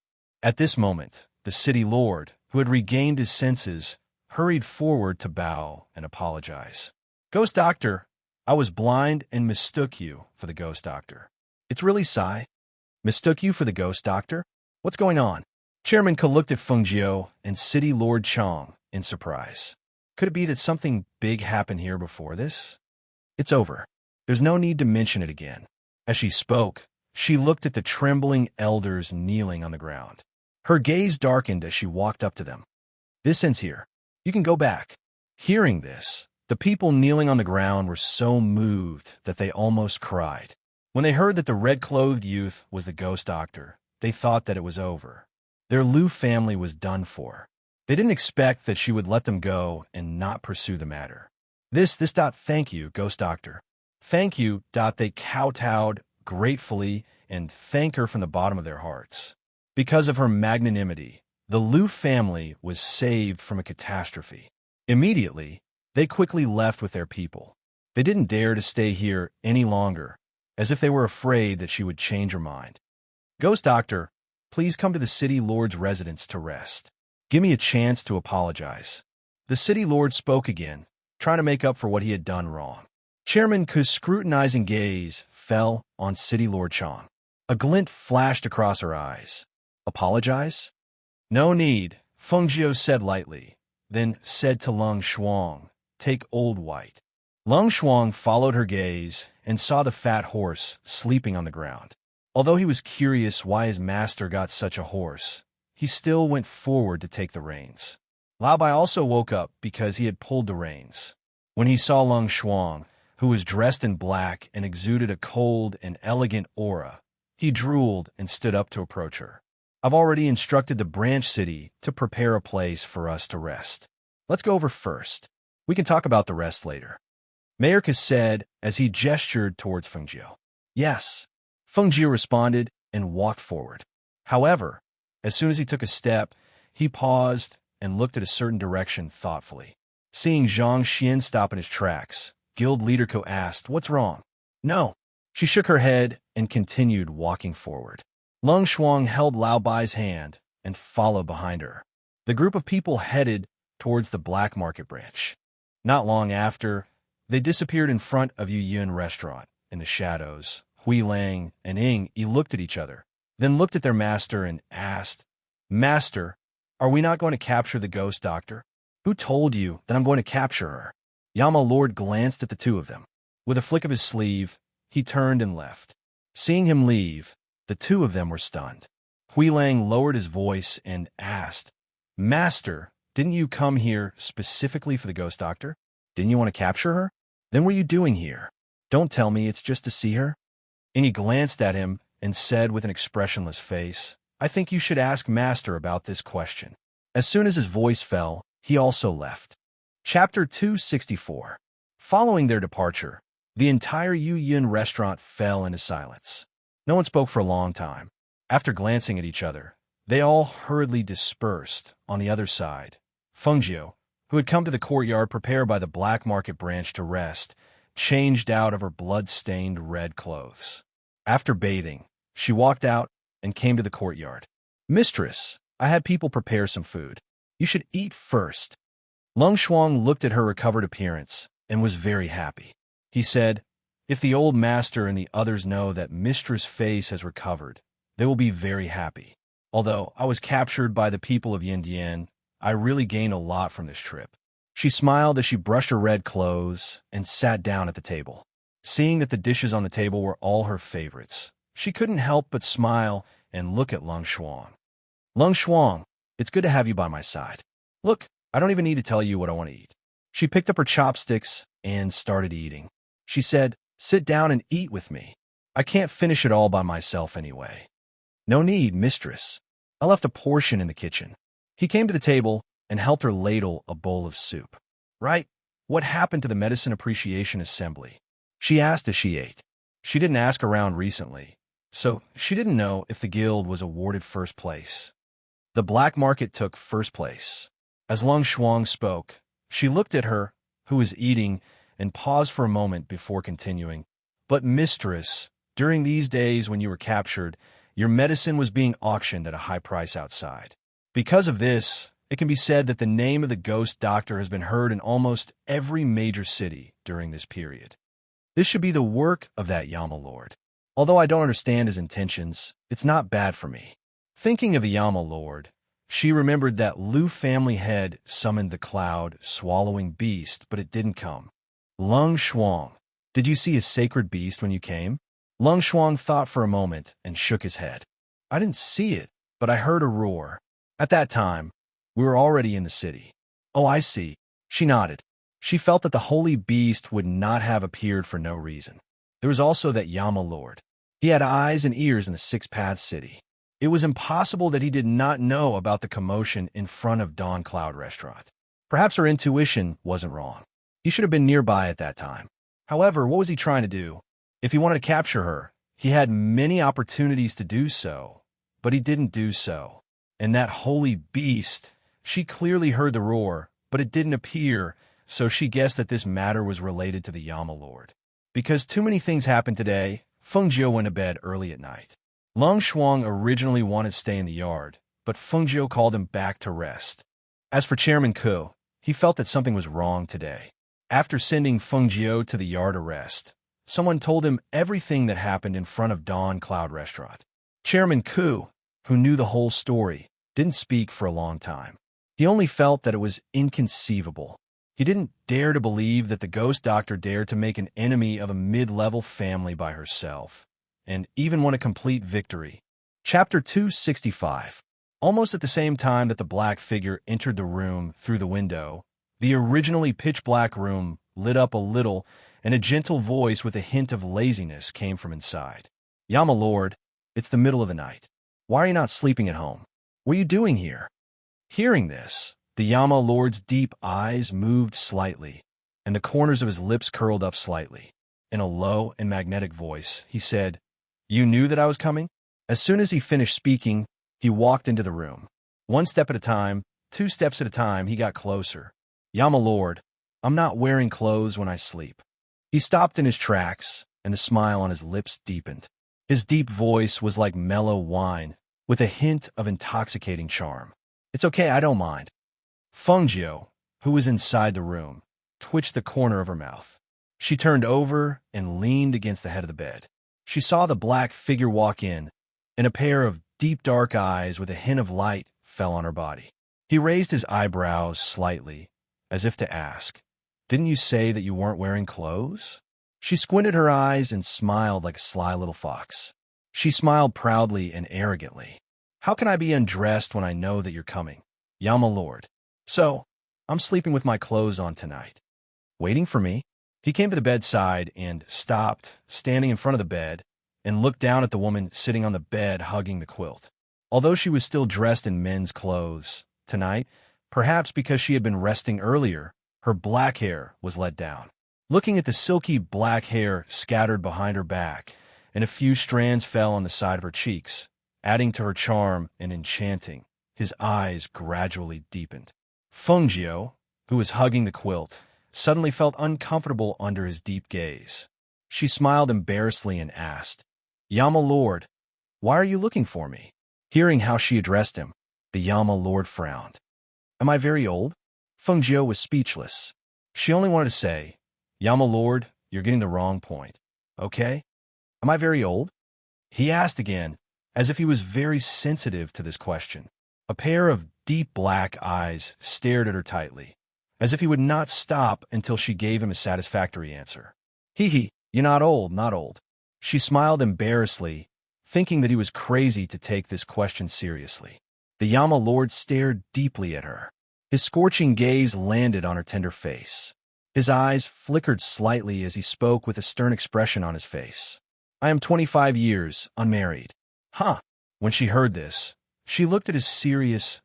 S1: At this moment, the city lord, who had regained his senses, hurried forward to bow and apologize. Ghost Doctor, I was blind and mistook you for the Ghost Doctor. It's really Sai. Mistook you for the Ghost Doctor? What's going on? Chairman Ke looked at Feng Jiu and City Lord Chong in surprise. Could it be that something big happened here before this? It's over. There's no need to mention it again. As she spoke, she looked at the trembling elders kneeling on the ground. Her gaze darkened as she walked up to them. This ends here. You can go back. Hearing this, the people kneeling on the ground were so moved that they almost cried. When they heard that the red-clothed youth was the Ghost Doctor, they thought that it was over. Their Liu family was done for. They didn't expect that she would let them go and not pursue the matter. Thank you, Ghost Doctor. Thank you. They kowtowed gratefully and thanked her from the bottom of their hearts. Because of her magnanimity, the Liu family was saved from a catastrophe. Immediately, they quickly left with their people. They didn't dare to stay here any longer, as if they were afraid that she would change her mind. Ghost Doctor, please come to the City Lord's residence to rest. Give me a chance to apologize. The City Lord spoke again, trying to make up for what he had done wrong. Chairman Ku's scrutinizing gaze fell on City Lord Chong. A glint flashed across her eyes. Apologize? No need, Feng Jiu said lightly, then said to Lung Shuang, Take Old White. Lung Shuang followed her gaze and saw the fat horse sleeping on the ground. Although he was curious why his master got such a horse, he still went forward to take the reins. Lao Bai also woke up because he had pulled the reins. When he saw Lung Shuang, who was dressed in black and exuded a cold and elegant aura, he drooled and stood up to approach her. I've already instructed the branch city to prepare a place for us to rest. Let's go over first. We can talk about the rest later. Mayor Ke said as he gestured towards Feng Jiu. Yes. Feng Jiu responded and walked forward. However, as soon as he took a step, he paused and looked at a certain direction thoughtfully. Seeing Zhang Xian stop in his tracks, Guild Leader Ko asked, What's wrong? No. She shook her head and continued walking forward. Lung Shuang held Lao Bai's hand and followed behind her. The group of people headed towards the black market branch. Not long after, they disappeared in front of Yu Yun restaurant in the shadows. Hui Lang and Ying Yi looked at each other, then looked at their master and asked, Master, are we not going to capture the Ghost Doctor? Who told you that I'm going to capture her? Yama Lord glanced at the two of them. With a flick of his sleeve, he turned and left. Seeing him leave, the two of them were stunned. Huilang lowered his voice and asked, Master, didn't you come here specifically for the ghost doctor? Didn't you want to capture her? Then what are you doing here? Don't tell me it's just to see her. And he glanced at him and said with an expressionless face, I think you should ask Master about this question. As soon as his voice fell, he also left. Chapter 264. Following their departure, the entire Yu Yun restaurant fell into silence. No one spoke for a long time. After glancing at each other, they all hurriedly dispersed on the other side. Fengjiu, who had come to the courtyard prepared by the black market branch to rest, changed out of her blood-stained red clothes. After bathing, she walked out and came to the courtyard. Mistress, I had people prepare some food. You should eat first. Lung Shuang looked at her recovered appearance and was very happy. He said, if the old master and the others know that Mistress' face has recovered, they will be very happy. Although I was captured by the people of Yindian, I really gained a lot from this trip. She smiled as she brushed her red clothes and sat down at the table. Seeing that the dishes on the table were all her favorites, she couldn't help but smile and look at Lung Shuang. Lung Shuang, it's good to have you by my side. Look, I don't even need to tell you what I want to eat. She picked up her chopsticks and started eating. She said, sit down and eat with me. I can't finish it all by myself anyway. No need, mistress. I left a portion in the kitchen. He came to the table and helped her ladle a bowl of soup. Right? What happened to the Medicine Appreciation Assembly? She asked as she ate. She didn't ask around recently, so she didn't know if the guild was awarded first place. The black market took first place. As Lung Shuang spoke, she looked at her, who was eating, and paused for a moment before continuing. But mistress, during these days when you were captured, your medicine was being auctioned at a high price outside. Because of this, it can be said that the name of the ghost doctor has been heard in almost every major city during this period. This should be the work of that Yama Lord. Although I don't understand his intentions, it's not bad for me. Thinking of the Yama Lord, she remembered that Lu family head summoned the cloud-swallowing beast, but it didn't come. Lung Shuang, did you see a sacred beast when you came? Lung Shuang thought for a moment and shook his head. I didn't see it, but I heard a roar. At that time, we were already in the city. Oh, I see. She nodded. She felt that the holy beast would not have appeared for no reason. There was also that Yama Lord. He had eyes and ears in the Six Paths City. It was impossible that he did not know about the commotion in front of Dawn Cloud Restaurant. Perhaps her intuition wasn't wrong. He should have been nearby at that time. However, what was he trying to do? If he wanted to capture her, he had many opportunities to do so, but he didn't do so. And that holy beast, she clearly heard the roar, but it didn't appear, so she guessed that this matter was related to the Yama Lord. Because too many things happened today, Fengjiu went to bed early at night. Lung Shuang originally wanted to stay in the yard, but Fengjiu called him back to rest. As for Chairman Ku, he felt that something was wrong today. After sending Fengjiu to the yard to rest, someone told him everything that happened in front of Dawn Cloud Restaurant. Chairman Ku, who knew the whole story, didn't speak for a long time. He only felt that it was inconceivable. He didn't dare to believe that the ghost doctor dared to make an enemy of a mid-level family by herself, and even won a complete victory. Chapter 265. Almost at the same time that the black figure entered the room through the window, the originally pitch-black room lit up a little, and a gentle voice with a hint of laziness came from inside. Yama Lord, it's the middle of the night. Why are you not sleeping at home? What are you doing here? Hearing this, the Yama Lord's deep eyes moved slightly, and the corners of his lips curled up slightly. In a low and magnetic voice, he said, You knew that I was coming? As soon as he finished speaking, he walked into the room. One step at a time, 2 steps at a time, he got closer. Yama Lord, I'm not wearing clothes when I sleep. He stopped in his tracks, and the smile on his lips deepened. His deep voice was like mellow wine, with a hint of intoxicating charm. It's okay, I don't mind. Fengjiu, who was inside the room, twitched the corner of her mouth. She turned over and leaned against the head of the bed. She saw the black figure walk in, and a pair of deep dark eyes with a hint of light fell on her body. He raised his eyebrows slightly as if to ask, "Didn't you say that you weren't wearing clothes?" She squinted her eyes and smiled like a sly little fox. She smiled proudly and arrogantly. "How can I be undressed when I know that you're coming? Yeah, my lord. So, I'm sleeping with my clothes on tonight." Waiting for me? He came to the bedside and stopped, standing in front of the bed, and looked down at the woman sitting on the bed hugging the quilt. Although she was still dressed in men's clothes, tonight, perhaps because she had been resting earlier, her black hair was let down. Looking at the silky black hair scattered behind her back, and a few strands fell on the side of her cheeks, adding to her charm and enchanting, his eyes gradually deepened. Fengjiu, who was hugging the quilt, suddenly felt uncomfortable under his deep gaze. She smiled embarrassedly and asked, "Yama Lord, why are you looking for me?" Hearing how she addressed him, the Yama Lord frowned. "Am I very old?" Fengjiu was speechless. She only wanted to say, "Yama Lord, you're getting the wrong point. Okay? Am I very old?" He asked again, as if he was very sensitive to this question. A pair of deep black eyes stared at her tightly, as if he would not stop until she gave him a satisfactory answer. Hee, you're not old, not old." She smiled embarrassedly, thinking that he was crazy to take this question seriously. The Yama Lord stared deeply at her. His scorching gaze landed on her tender face. His eyes flickered slightly as he spoke with a stern expression on his face. "I am 25 years, unmarried." Huh. When she heard this, she looked at his serious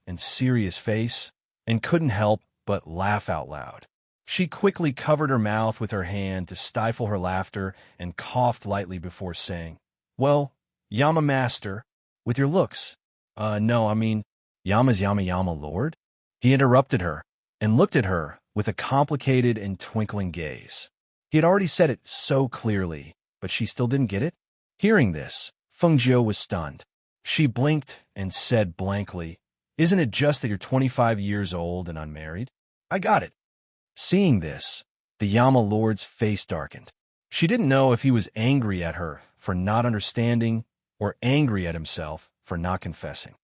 S1: face and couldn't help but laugh out loud. She quickly covered her mouth with her hand to stifle her laughter and coughed lightly before saying, "Well, Yama Master, with your looks." No, I mean, Yama's Yama Lord?" He interrupted her and looked at her with a complicated and twinkling gaze. He had already said it so clearly, but she still didn't get it? Hearing this, Fengjiu was stunned. She blinked and said blankly, "Isn't it just that you're 25 years old and unmarried?" "I got it." Seeing this, the Yama Lord's face darkened. She didn't know if he was angry at her for not understanding or angry at himself for not confessing.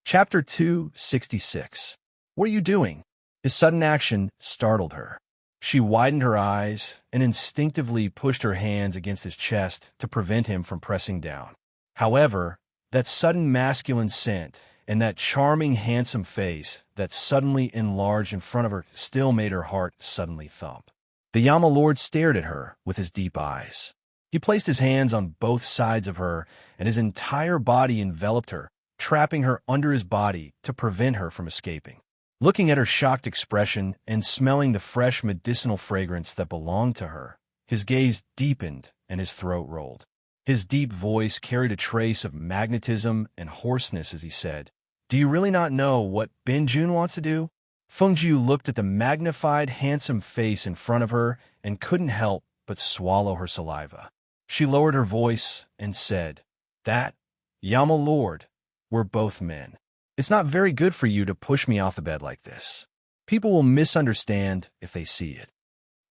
S1: Chapter 266. "What are you doing?" His sudden action startled her. She widened her eyes and instinctively pushed her hands against his chest to prevent him from pressing down. However, that sudden masculine scent and that charming, handsome face that suddenly enlarged in front of her still made her heart suddenly thump. The Yama Lord stared at her with his deep eyes. He placed his hands on both sides of her, and his entire body enveloped her, trapping her under his body to prevent her from escaping. Looking at her shocked expression and smelling the fresh medicinal fragrance that belonged to her, his gaze deepened and his throat rolled. His deep voice carried a trace of magnetism and hoarseness as he said, "Do you really not know what Benjun wants to do?" Fengjiu looked at the magnified, handsome face in front of her and couldn't help but swallow her saliva. She lowered her voice and said, "That, Yama Lord, we're both men. It's not very good for you to push me off the bed like this. People will misunderstand if they see it."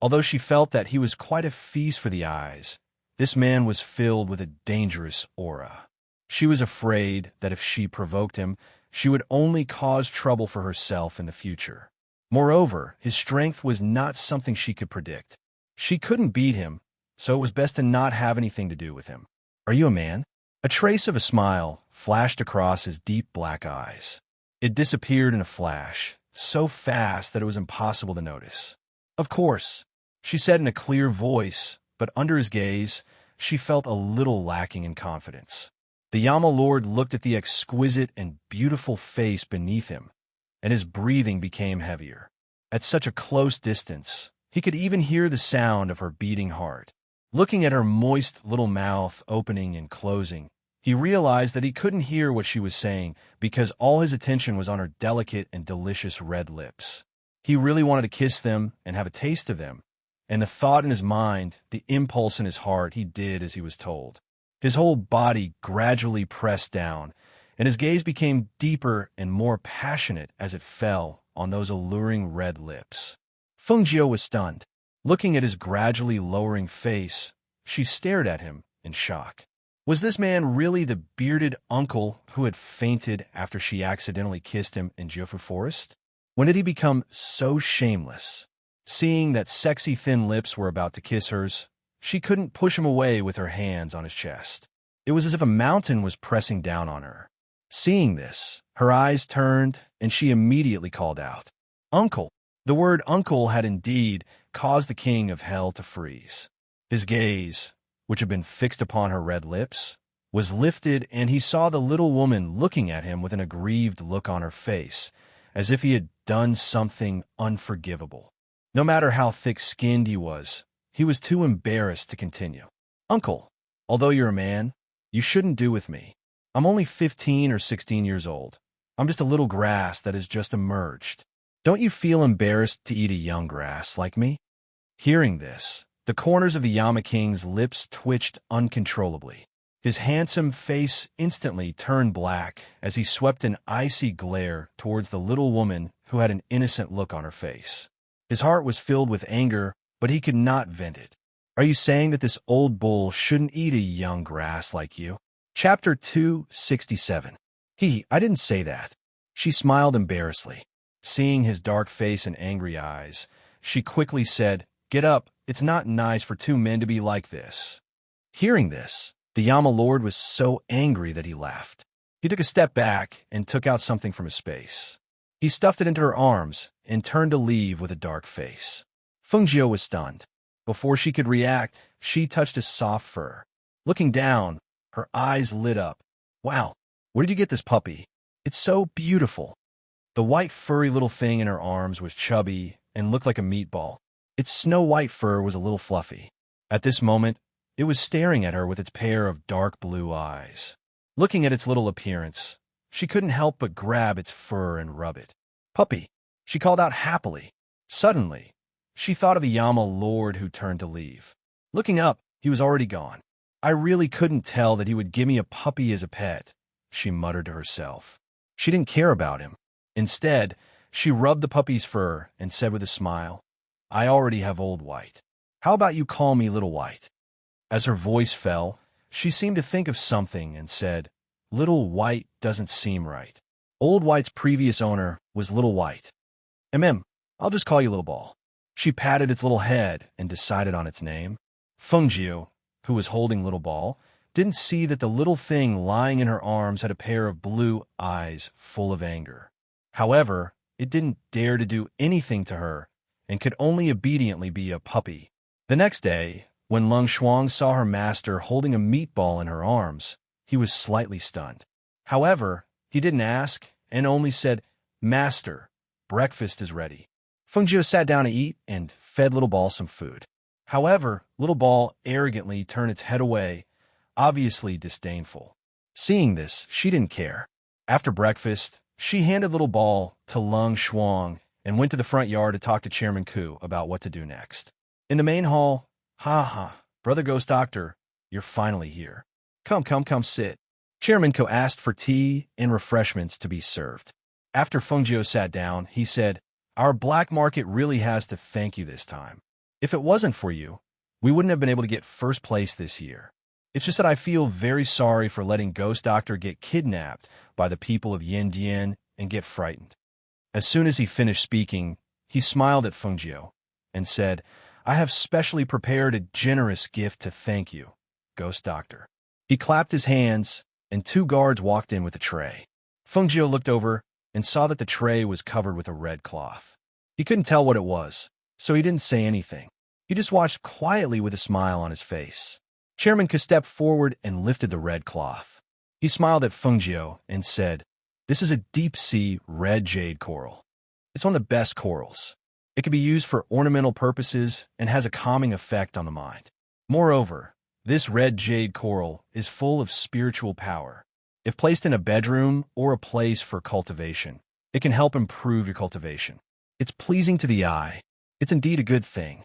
S1: Although she felt that he was quite a feast for the eyes, this man was filled with a dangerous aura. She was afraid that if she provoked him, she would only cause trouble for herself in the future. Moreover, his strength was not something she could predict. She couldn't beat him, so it was best to not have anything to do with him. "Are you a man?" A trace of a smile flashed across his deep black eyes. It disappeared in a flash, so fast that it was impossible to notice. "Of course," she said in a clear voice, but under his gaze, she felt a little lacking in confidence. The Yama Lord looked at the exquisite and beautiful face beneath him, and his breathing became heavier. At such a close distance, he could even hear the sound of her beating heart. Looking at her moist little mouth opening and closing, he realized that he couldn't hear what she was saying because all his attention was on her delicate and delicious red lips. He really wanted to kiss them and have a taste of them, and the thought in his mind, the impulse in his heart, he did as he was told. His whole body gradually pressed down, and his gaze became deeper and more passionate as it fell on those alluring red lips. Fengjiu was stunned. Looking at his gradually lowering face, she stared at him in shock. Was this man really the bearded uncle who had fainted after she accidentally kissed him in Jiufu Forest? When did he become so shameless? Seeing that sexy thin lips were about to kiss hers, she couldn't push him away with her hands on his chest. It was as if a mountain was pressing down on her. Seeing this, her eyes turned, and she immediately called out, "Uncle!" The word uncle had indeed caused the king of hell to freeze. His gaze, which had been fixed upon her red lips, was lifted, and he saw the little woman looking at him with an aggrieved look on her face, as if he had done something unforgivable. No matter how thick-skinned he was too embarrassed to continue. "Uncle, although you're a man, you shouldn't do with me. I'm only 15 or 16 years old. I'm just a little grass that has just emerged. Don't you feel embarrassed to eat a young grass like me?" Hearing this, the corners of the Yama King's lips twitched uncontrollably. His handsome face instantly turned black as he swept an icy glare towards the little woman who had an innocent look on her face. His heart was filled with anger, but he could not vent it. "Are you saying that this old bull shouldn't eat a young grass like you?" Chapter 267. I didn't say that." She smiled embarrassedly. Seeing his dark face and angry eyes, she quickly said, "Get up, it's not nice for two men to be like this." Hearing this, the Yama Lord was so angry that he laughed. He took a step back and took out something from his space. He stuffed it into her arms and turned to leave with a dark face. Fengjiu was stunned. Before she could react, she touched his soft fur. Looking down, her eyes lit up. "Wow, where did you get this puppy? It's so beautiful." The white furry little thing in her arms was chubby and looked like a meatball. Its snow-white fur was a little fluffy. At this moment, it was staring at her with its pair of dark blue eyes. Looking at its little appearance, she couldn't help but grab its fur and rub it. "Puppy," she called out happily. Suddenly, she thought of the Yama Lord who turned to leave. Looking up, he was already gone. "I really couldn't tell that he would give me a puppy as a pet," she muttered to herself. She didn't care about him. Instead, she rubbed the puppy's fur and said with a smile, "I already have Old White. How about you call me Little White?" As her voice fell, she seemed to think of something and said, "Little White doesn't seem right. Old White's previous owner was Little White. I'll just call you Little Ball." She patted its little head and decided on its name. Fengjiu, who was holding Little Ball, didn't see that the little thing lying in her arms had a pair of blue eyes full of anger. However, it didn't dare to do anything to her and could only obediently be a puppy. The next day, when Lung Shuang saw her master holding a meatball in her arms, he was slightly stunned. However, he didn't ask and only said, "Master, breakfast is ready." Fengjiu sat down to eat and fed Little Ball some food. However, Little Ball arrogantly turned its head away, obviously disdainful. Seeing this, she didn't care. After breakfast, she handed Little Ball to Lung Shuang and went to the front yard to talk to Chairman Ku about what to do next. In the main hall, Brother Ghost Doctor, you're finally here. Come, sit. Chairman Ku asked for tea and refreshments to be served. After Fengjiu sat down, he said, "Our black market really has to thank you this time. If it wasn't for you, we wouldn't have been able to get first place this year. It's just that I feel very sorry for letting Ghost Doctor get kidnapped by the people of Yandian and get frightened." As soon as he finished speaking, he smiled at Fengjiu and said, "I have specially prepared a generous gift to thank you, Ghost Doctor." He clapped his hands, and 2 guards walked in with a tray. Fengjiu looked over and saw that the tray was covered with a red cloth. He couldn't tell what it was, so he didn't say anything. He just watched quietly with a smile on his face. Chairman Ku stepped forward and lifted the red cloth. He smiled at Fengjiu and said, "This is a deep-sea red jade coral. It's one of the best corals. It can be used for ornamental purposes and has a calming effect on the mind. Moreover, this red jade coral is full of spiritual power. If placed in a bedroom or a place for cultivation, it can help improve your cultivation. It's pleasing to the eye. It's indeed a good thing."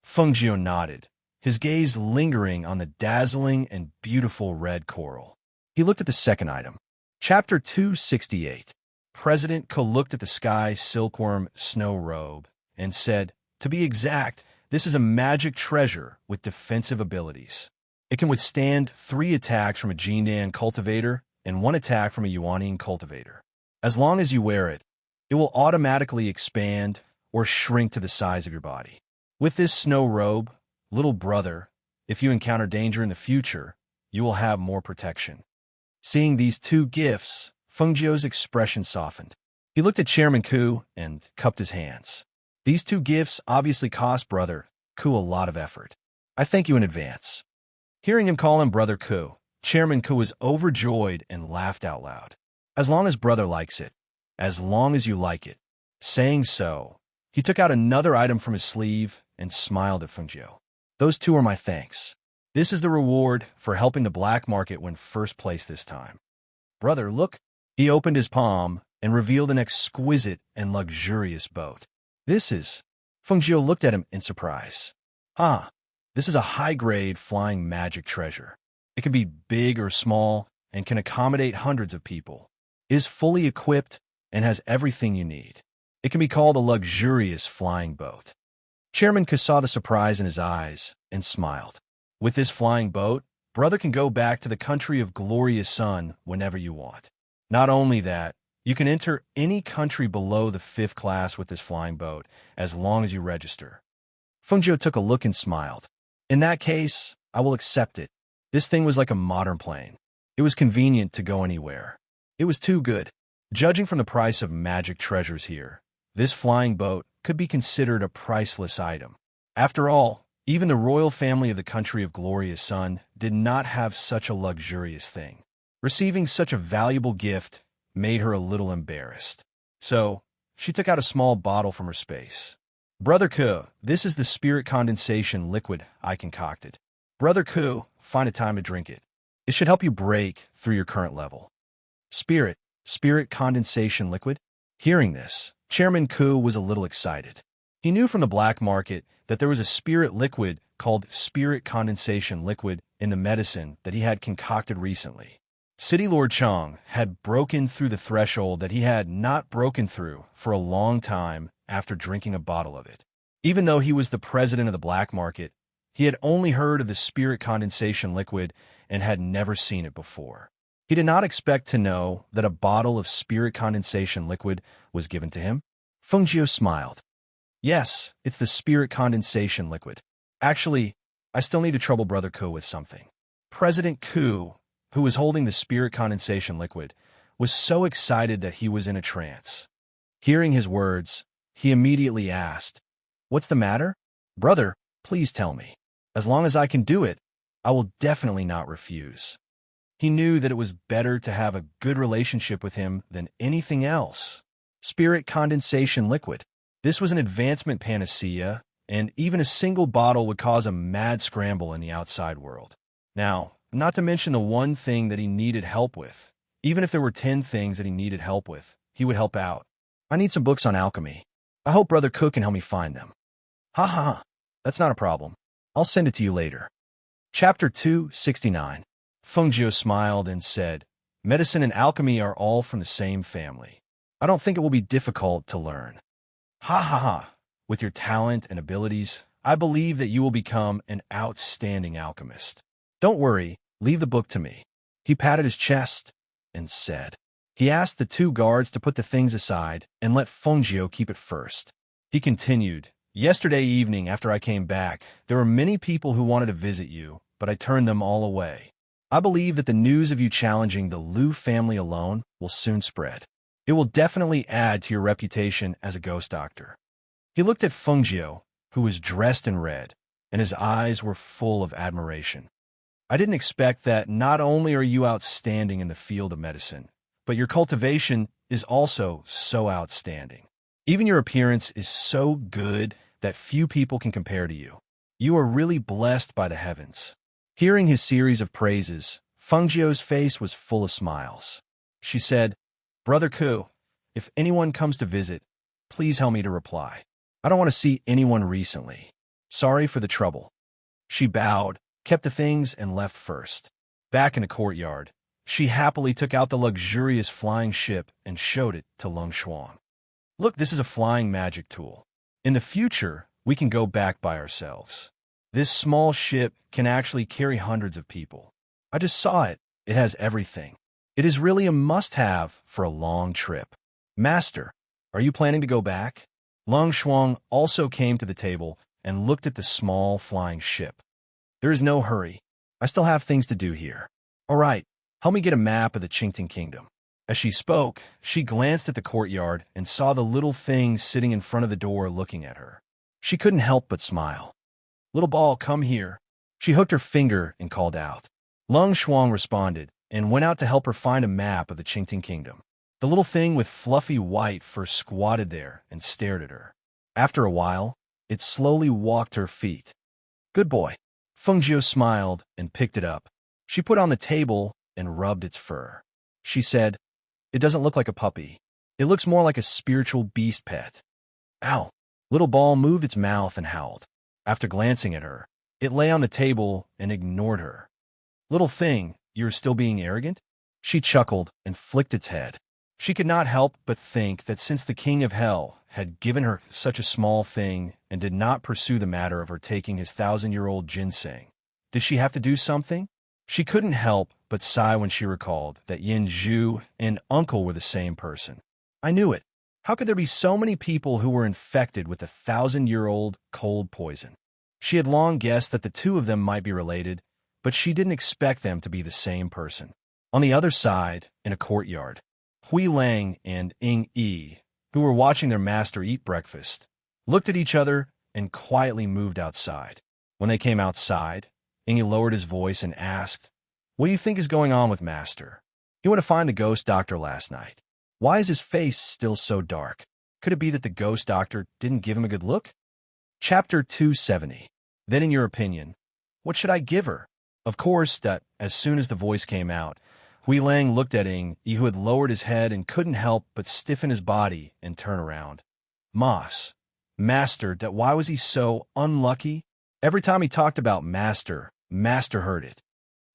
S1: Fengjiu nodded, his gaze lingering on the dazzling and beautiful red coral. He looked at the second item. Chapter 268. President Ko looked at the sky silkworm snow robe and said, "To be exact, this is a magic treasure with defensive abilities. It can withstand 3 attacks from a Jindan cultivator and 1 attack from a Yuanian cultivator. As long as you wear it, It will automatically expand or shrink to the size of your body. With this snow robe, little brother, if you encounter danger in the future, you will have more protection. Seeing these two gifts, Fengjiu's expression softened. He looked at Chairman Ku and cupped his hands. These two gifts obviously cost Brother Ku a lot of effort. I thank you in advance. Hearing him call him Brother Ku, Chairman Ku was overjoyed and laughed out loud. As long as Brother likes it. As long as you like it. Saying so, he took out another item from his sleeve and smiled at Fengjiu. Those two are my thanks. This is the reward for helping the black market win first place this time. Brother, look. He opened his palm and revealed an exquisite and luxurious boat. This is... Fengjiu looked at him in surprise. This is a high-grade flying magic treasure. It can be big or small and can accommodate hundreds of people. It is fully equipped and has everything you need. It can be called a luxurious flying boat. Chairman Ku saw the surprise in his eyes and smiled. With this flying boat, Brother can go back to the country of glorious sun whenever you want. Not only that, you can enter any country below the 5th class with this flying boat, as long as you register. Fengjiu took a look and smiled. In that case, I will accept it. This thing was like a modern plane. It was convenient to go anywhere. It was too good. Judging from the price of magic treasures here, this flying boat could be considered a priceless item. After all, even the royal family of the country of glorious sun did not have such a luxurious thing. Receiving such a valuable gift made her a little embarrassed. So, she took out a small bottle from her space. Brother Ku, this is the spirit condensation liquid I concocted. Brother Ku, find a time to drink it. It should help you break through your current level. Spirit condensation liquid? Hearing this, Chairman Ku was a little excited. He knew from the black market that there was a spirit liquid called spirit condensation liquid in the medicine that he had concocted recently. City Lord Chang had broken through the threshold that he had not broken through for a long time after drinking a bottle of it. Even though he was the president of the black market, he had only heard of the spirit condensation liquid and had never seen it before. He did not expect to know that a bottle of spirit condensation liquid was given to him. Fengjiu smiled. Yes, it's the spirit condensation liquid. Actually, I still need to trouble Brother Ku with something. President Ku, who was holding the spirit condensation liquid, was so excited that he was in a trance. Hearing his words, he immediately asked, "What's the matter? Brother, please tell me. As long as I can do it, I will definitely not refuse." He knew that it was better to have a good relationship with him than anything else. Spirit condensation liquid. This was an advancement panacea, and even a single bottle would cause a mad scramble in the outside world. Now, not to mention the one thing that he needed help with. Even if there were 10 things that he needed help with, he would help out. I need some books on alchemy. I hope Brother Ku can help me find them. Ha. That's not a problem. I'll send it to you later. Chapter 269. Fengjiu smiled and said, "Medicine and alchemy are all from the same family. I don't think it will be difficult to learn." Ha. With your talent and abilities, I believe that you will become an outstanding alchemist. Don't worry, leave the book to me. He patted his chest and said. He asked the 2 guards to put the things aside and let Fengjiu keep it first. He continued, "Yesterday evening after I came back, there were many people who wanted to visit you, but I turned them all away. I believe that the news of you challenging the Liu family alone will soon spread. It will definitely add to your reputation as a ghost doctor." He looked at Fengjiu, who was dressed in red, and his eyes were full of admiration. "I didn't expect that not only are you outstanding in the field of medicine, but your cultivation is also so outstanding. Even your appearance is so good that few people can compare to you. You are really blessed by the heavens." Hearing his series of praises, Fengjiu's face was full of smiles. She said, "Brother Ku, if anyone comes to visit, please help me to reply. I don't want to see anyone recently. Sorry for the trouble." She bowed, kept the things, and left first. Back in the courtyard, she happily took out the luxurious flying ship and showed it to Lung Xuan. "Look, this is a flying magic tool. In the future, we can go back by ourselves. This small ship can actually carry hundreds of people. I just saw it. It has everything. It is really a must-have for a long trip. Master, Are you planning to go back? Long Shuang also came to the table and looked at the small flying ship. There is no hurry. I still have things to do here. All right, help me get a map of the Enchanting Kingdom. As she spoke, she glanced at the courtyard and saw the little thing sitting in front of the door looking at her. She couldn't help but smile. Little ball, come here. She hooked her finger and called out. Long Shuang responded and went out to help her find a map of the Enchanting Kingdom. The little thing with fluffy white fur squatted there and stared at her. After a while, it slowly walked to her feet. Good boy. Fengjiu smiled and picked it up. She put it on the table and rubbed its fur. She said, It doesn't look like a puppy. It looks more like a spiritual beast pet. Ow! Little ball moved its mouth and howled. After glancing at her, it lay on the table and ignored her. Little thing, you're still being arrogant? She chuckled and flicked its head. She could not help but think that since the king of hell had given her such a small thing and did not pursue the matter of her taking his 1,000-year-old ginseng, did she have to do something? She couldn't help but sigh when she recalled that Yin Zhu and Uncle were the same person. I knew it. How could there be so many people who were infected with the 1,000-year-old cold poison? She had long guessed that the two of them might be related, but she didn't expect them to be the same person. On the other side, in a courtyard, Hui Lang and Ying Yi, who were watching their master eat breakfast, looked at each other and quietly moved outside. When they came outside, Ying Yi lowered his voice and asked, What do you think is going on with Master? He went to find the ghost doctor last night. Why is his face still so dark? Could it be that the ghost doctor didn't give him a good look? Chapter 270. Then in your opinion, what should I give her? Of course, that as soon as the voice came out, Hui Lang looked at Ying Yi, who had lowered his head and couldn't help but stiffen his body and turn around. Master, that why was he so unlucky? Every time he talked about Master heard it.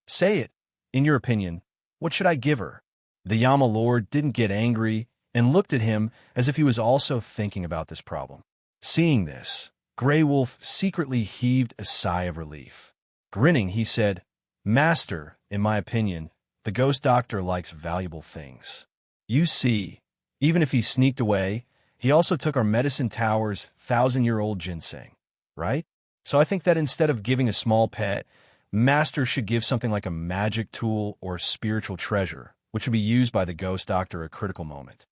S1: Say it. In your opinion, what should I give her? The Yama Lord didn't get angry and looked at him as if he was also thinking about this problem. Seeing this, Grey Wolf secretly heaved a sigh of relief. Grinning, he said, Master, in my opinion, the ghost doctor likes valuable things. You see, even if he sneaked away, he also took our medicine tower's 1,000-year-old ginseng, right? So I think that instead of giving a small pet, Master should give something like a magic tool or spiritual treasure, which would be used by the ghost doctor at a critical moment.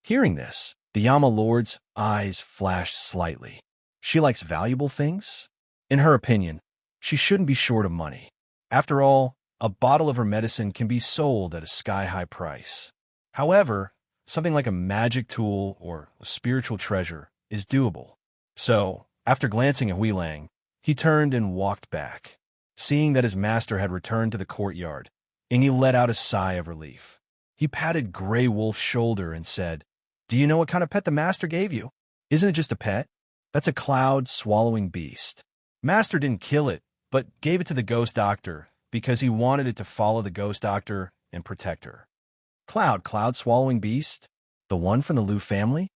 S1: Hearing this, the Yama Lord's eyes flashed slightly. She likes valuable things? In her opinion, she shouldn't be short of money. After all, a bottle of her medicine can be sold at a sky-high price. However, something like a magic tool or a spiritual treasure is doable. So, after glancing at Hui Lang, he turned and walked back. Seeing that his master had returned to the courtyard, Ying Yi let out a sigh of relief. He patted Grey Wolf's shoulder and said, Do you know what kind of pet the master gave you? Isn't it just a pet? That's a cloud-swallowing beast. Master didn't kill it, but gave it to the ghost doctor because he wanted it to follow the ghost doctor and protect her. Cloud-swallowing beast? The one from the Liu family?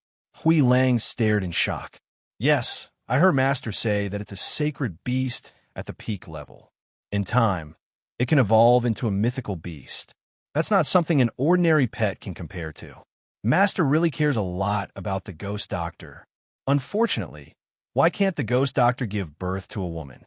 S1: Hui Lang stared in shock. Yes, I heard Master say that it's a sacred beast at the peak level. In time, it can evolve into a mythical beast. That's not something an ordinary pet can compare to. Master really cares a lot about the ghost doctor. Unfortunately, why can't the ghost doctor give birth to a woman?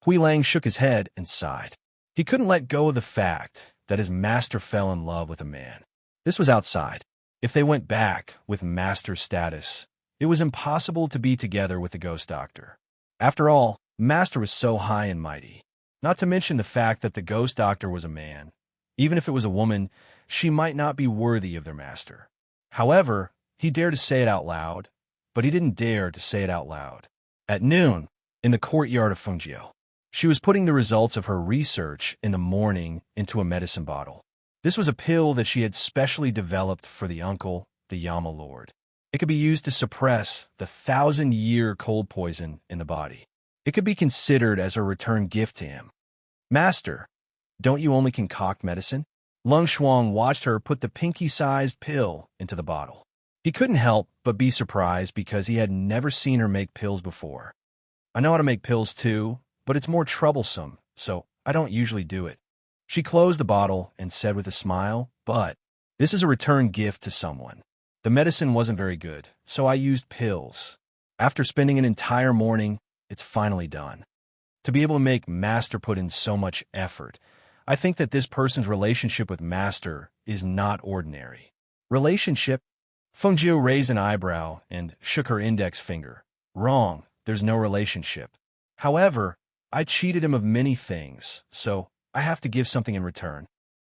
S1: Hui Lang shook his head and sighed. He couldn't let go of the fact that his master fell in love with a man. This was outside. If they went back with master's status, it was impossible to be together with the ghost doctor. After all, Master was so high and mighty. Not to mention the fact that the ghost doctor was a man. Even if it was a woman, she might not be worthy of their master. However, he dared to say it out loud, but he didn't dare to say it out loud. At noon, in the courtyard of Fengjiu, she was putting the results of her research in the morning into a medicine bottle. This was a pill that she had specially developed for the uncle, the Yama Lord. It could be used to suppress the 1,000-year cold poison in the body. It could be considered as a return gift to him. Master, don't you only concoct medicine? Long Shuang watched her put the pinky-sized pill into the bottle. He couldn't help but be surprised because he had never seen her make pills before. I know how to make pills too, but it's more troublesome, so I don't usually do it. She closed the bottle and said with a smile, but this is a return gift to someone. The medicine wasn't very good, so I used pills. After spending an entire morning, it's finally done. To be able to make Master put in so much effort, I think that this person's relationship with Master is not ordinary. Relationship? Fengjiu raised an eyebrow and shook her index finger. Wrong, there's no relationship. However, I cheated him of many things, so I have to give something in return.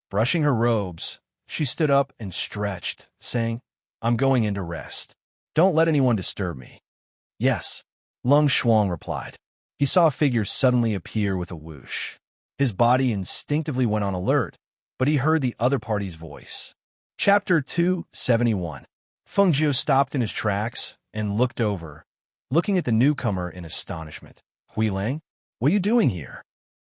S1: Brushing her robes, she stood up and stretched, saying, I'm going in to rest. Don't let anyone disturb me. Yes, Lung Shuang replied. He saw a figure suddenly appear with a whoosh. His body instinctively went on alert, but he heard the other party's voice. Chapter 271. Fengjiu stopped in his tracks and looked over, looking at the newcomer in astonishment. Huilang, what are you doing here?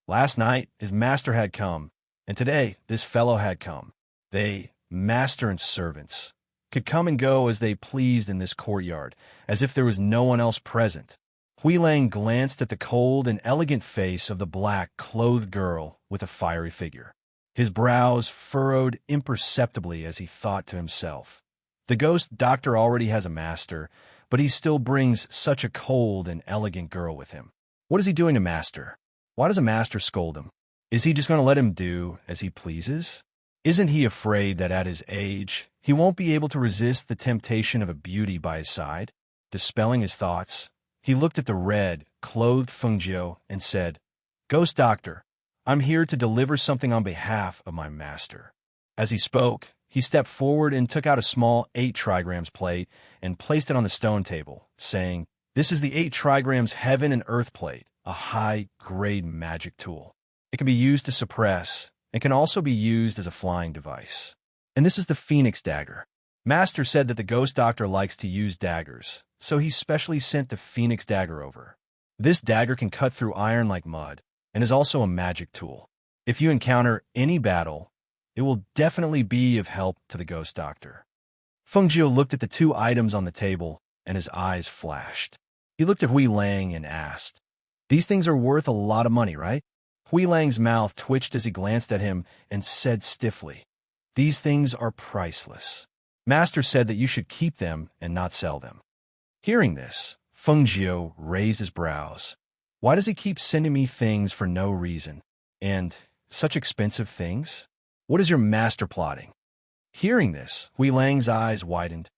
S1: Last night, his master had come, and today this fellow had come. They, master and servants, could come and go as they pleased in this courtyard, as if there was no one else present. Huilang glanced at the cold and elegant face of the black-clothed girl with a fiery figure. His brows furrowed imperceptibly as he thought to himself, the ghost doctor already has a master, but he still brings such a cold and elegant girl with him. What is he doing to Master? Why does a master scold him? Is he just going to let him do as he pleases? Isn't he afraid that at his age, he won't be able to resist the temptation of a beauty by his side? Dispelling his thoughts, he looked at the red-clothed Fengjiu and said, Ghost Doctor, I'm here to deliver something on behalf of my master. As he spoke, he stepped forward and took out a small 8 trigrams plate and placed it on the stone table, saying, This is the 8 trigrams heaven and earth plate, a high-grade magic tool. It can be used to suppress and can also be used as a flying device. And this is the Phoenix dagger. Master said that the ghost doctor likes to use daggers, so he specially sent the Phoenix dagger over. This dagger can cut through iron like mud and is also a magic tool. If you encounter any battle, it will definitely be of help to the ghost doctor. Fengjiu looked at the 2 items on the table, and his eyes flashed. He looked at Huilang and asked, These things are worth a lot of money, right? Huilang's mouth twitched as he glanced at him and said stiffly, These things are priceless. Master said that you should keep them and not sell them. Hearing this, Fengjiu raised his brows. Why does he keep sending me things for no reason? And such expensive things? What is your master plotting? Hearing this, Huilang's eyes widened.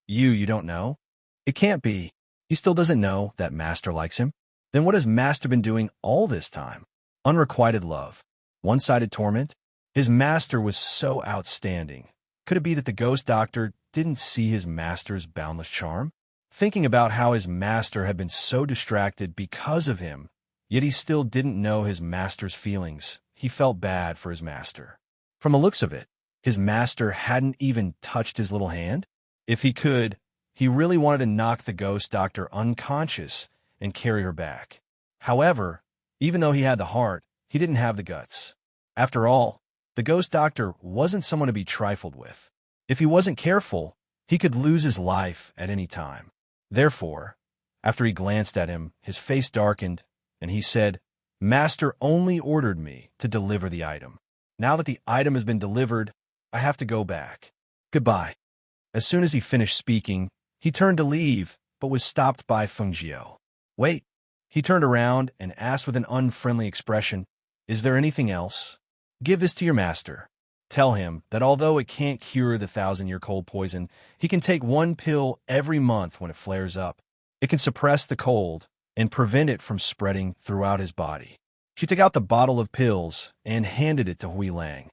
S1: You don't know? It can't be. He still doesn't know that Master likes him? Then what has Master been doing all this time? Unrequited love? One-sided torment? His master was so outstanding. Could it be that the ghost doctor didn't see his master's boundless charm? Thinking about how his master had been so distracted because of him, yet he still didn't know his master's feelings, he felt bad for his master. From the looks of it, his master hadn't even touched his little hand. If he could, he really wanted to knock the ghost doctor unconscious and carry her back. However, even though he had the heart, he didn't have the guts. After all, the ghost doctor wasn't someone to be trifled with. If he wasn't careful, he could lose his life at any time. Therefore, after he glanced at him, his face darkened, and he said, Master only ordered me to deliver the item. Now that the item has been delivered, I have to go back. Goodbye. As soon as he finished speaking, he turned to leave, but was stopped by Fengjiu. Wait. He turned around and asked with an unfriendly expression, Is there anything else? Give this to your master. Tell him that although it can't cure the 1,000-year cold poison, he can take 1 pill every month when it flares up. It can suppress the cold and prevent it from spreading throughout his body. She took out the bottle of pills and handed it to Huilang,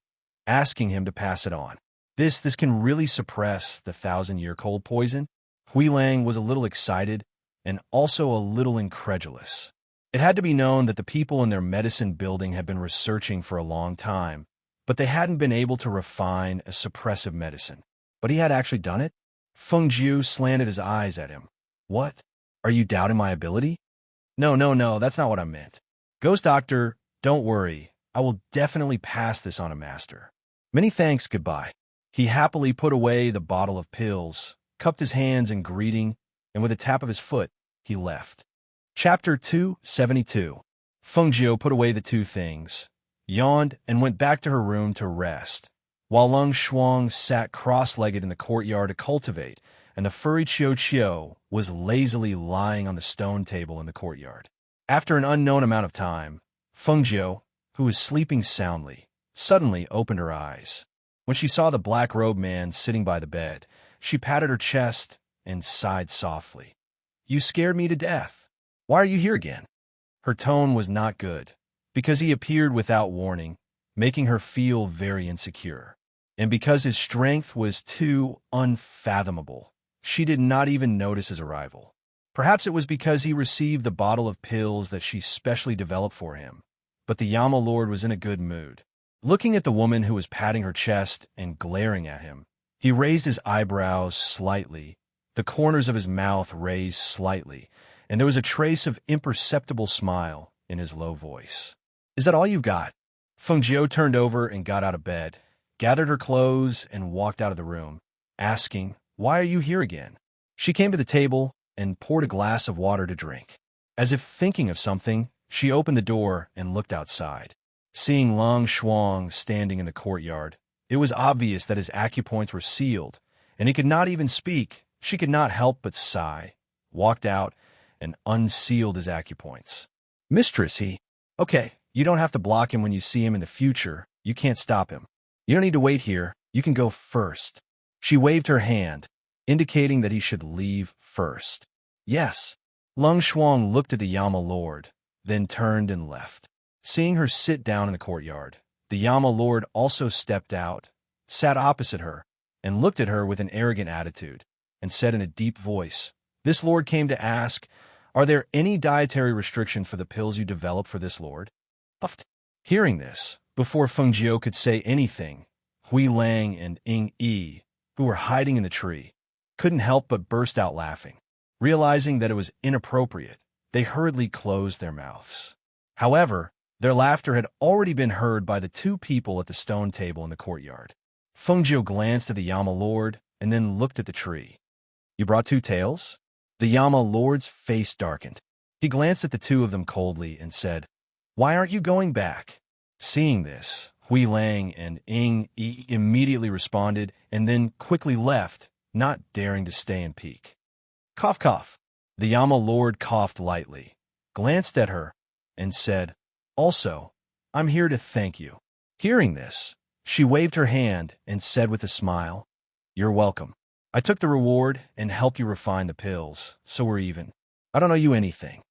S1: asking him to pass it on. This can really suppress the 1,000-year cold poison? Huilang was a little excited and also a little incredulous. It had to be known that the people in their medicine building had been researching for a long time, but they hadn't been able to refine a suppressive medicine. But he had actually done it? Fengjiu slanted his eyes at him. What? Are you doubting my ability? No, that's not what I meant. Ghost Doctor, don't worry. I will definitely pass this on to Master. Many thanks, goodbye. He happily put away the bottle of pills, cupped his hands in greeting, and with a tap of his foot, he left. Chapter 272. Fengjiu put away the 2 things, yawned, and went back to her room to rest, while Lung Shuang sat cross-legged in the courtyard to cultivate, and the furry Chiu Chiu was lazily lying on the stone table in the courtyard. After an unknown amount of time, Feng Jiu, who was sleeping soundly, suddenly opened her eyes. When she saw the black-robed man sitting by the bed, she patted her chest and sighed softly. "You scared me to death. Why are you here again?" Her tone was not good, because he appeared without warning, making her feel very insecure. And because his strength was too unfathomable, she did not even notice his arrival. Perhaps it was because he received the bottle of pills that she specially developed for him, but the Yama Lord was in a good mood. Looking at the woman who was patting her chest and glaring at him, he raised his eyebrows slightly, the corners of his mouth raised slightly, and there was a trace of imperceptible smile in his low voice. "Is that all you've got?" Feng Jiu turned over and got out of bed, gathered her clothes, and walked out of the room, asking, "Why are you here again?" She came to the table and poured a glass of water to drink. As if thinking of something, she opened the door and looked outside. Seeing Lung Shuang standing in the courtyard, it was obvious that his acupoints were sealed, and he could not even speak. She could not help but sigh, walked out, and unsealed his acupoints. "Mistress, Okay, you don't have to block him when you see him in the future. You can't stop him. You don't need to wait here. You can go first." She waved her hand, indicating that he should leave first. "Yes." Lung Shuang looked at the Yama Lord, then turned and left. Seeing her sit down in the courtyard, the Yama Lord also stepped out, sat opposite her, and looked at her with an arrogant attitude, and said in a deep voice, "This lord came to ask, are there any dietary restriction for the pills you developed for this lord?" Hearing this, before Feng Jiu could say anything, Hui Lang and Ying Yi, who were hiding in the tree, couldn't help but burst out laughing. Realizing that it was inappropriate, they hurriedly closed their mouths. However, their laughter had already been heard by the two people at the stone table in the courtyard. Feng Jiu glanced at the Yama Lord and then looked at the tree. "You brought two tails?" The Yama Lord's face darkened. He glanced at the two of them coldly and said, "Why aren't you going back?" Seeing this, Hui Lang and Ying Yi immediately responded and then quickly left, not daring to stay and peek. Cough, cough. The Yama Lord coughed lightly, glanced at her, and said, "Also, I'm here to thank you." Hearing this, she waved her hand and said with a smile, "You're welcome. I took the reward and helped you refine the pills, so we're even. I don't owe you anything."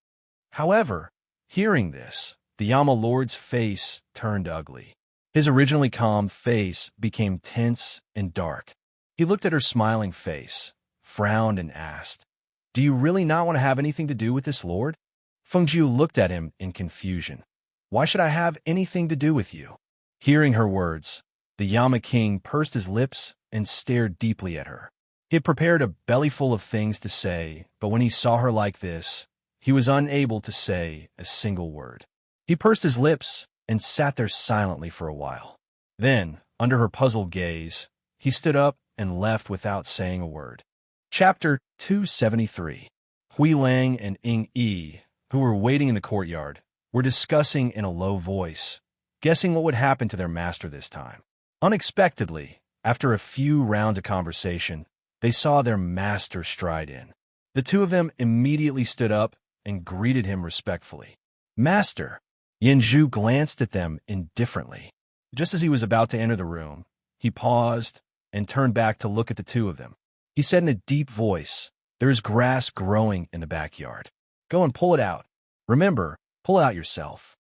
S1: However, hearing this, the Yama Lord's face turned ugly. His originally calm face became tense and dark. He looked at her smiling face, frowned, and asked, "Do you really not want to have anything to do with this lord?" Feng Jiu looked at him in confusion. "Why should I have anything to do with you?" Hearing her words, the Yama King pursed his lips and stared deeply at her. He had prepared a bellyful of things to say, but when he saw her like this, he was unable to say a single word. He pursed his lips and sat there silently for a while. Then, under her puzzled gaze, he stood up and left without saying a word. Chapter 273. Hui Lang and Ying Yi, who were waiting in the courtyard, were discussing in a low voice, guessing what would happen to their master this time. Unexpectedly, after a few rounds of conversation, they saw their master stride in. The two of them immediately stood up and greeted him respectfully. "Master!" Yanzhu glanced at them indifferently. Just as he was about to enter the room, he paused and turned back to look at the two of them. He said in a deep voice, "There is grass growing in the backyard. Go and pull it out. Remember, pull it out yourself."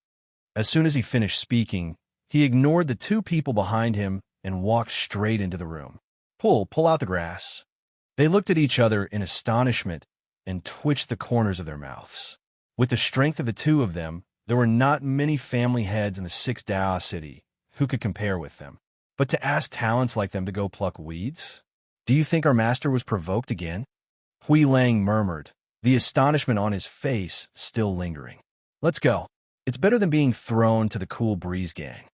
S1: As soon as he finished speaking, he ignored the two people behind him and walked straight into the room. Pull out the grass." They looked at each other in astonishment and twitched the corners of their mouths. With the strength of the two of them, there were not many family heads in the 6th Dao city who could compare with them. But to ask talents like them to go pluck weeds? "Do you think our master was provoked again?" Hui Lang murmured, the astonishment on his face still lingering. "Let's go. It's better than being thrown to the cool breeze gang."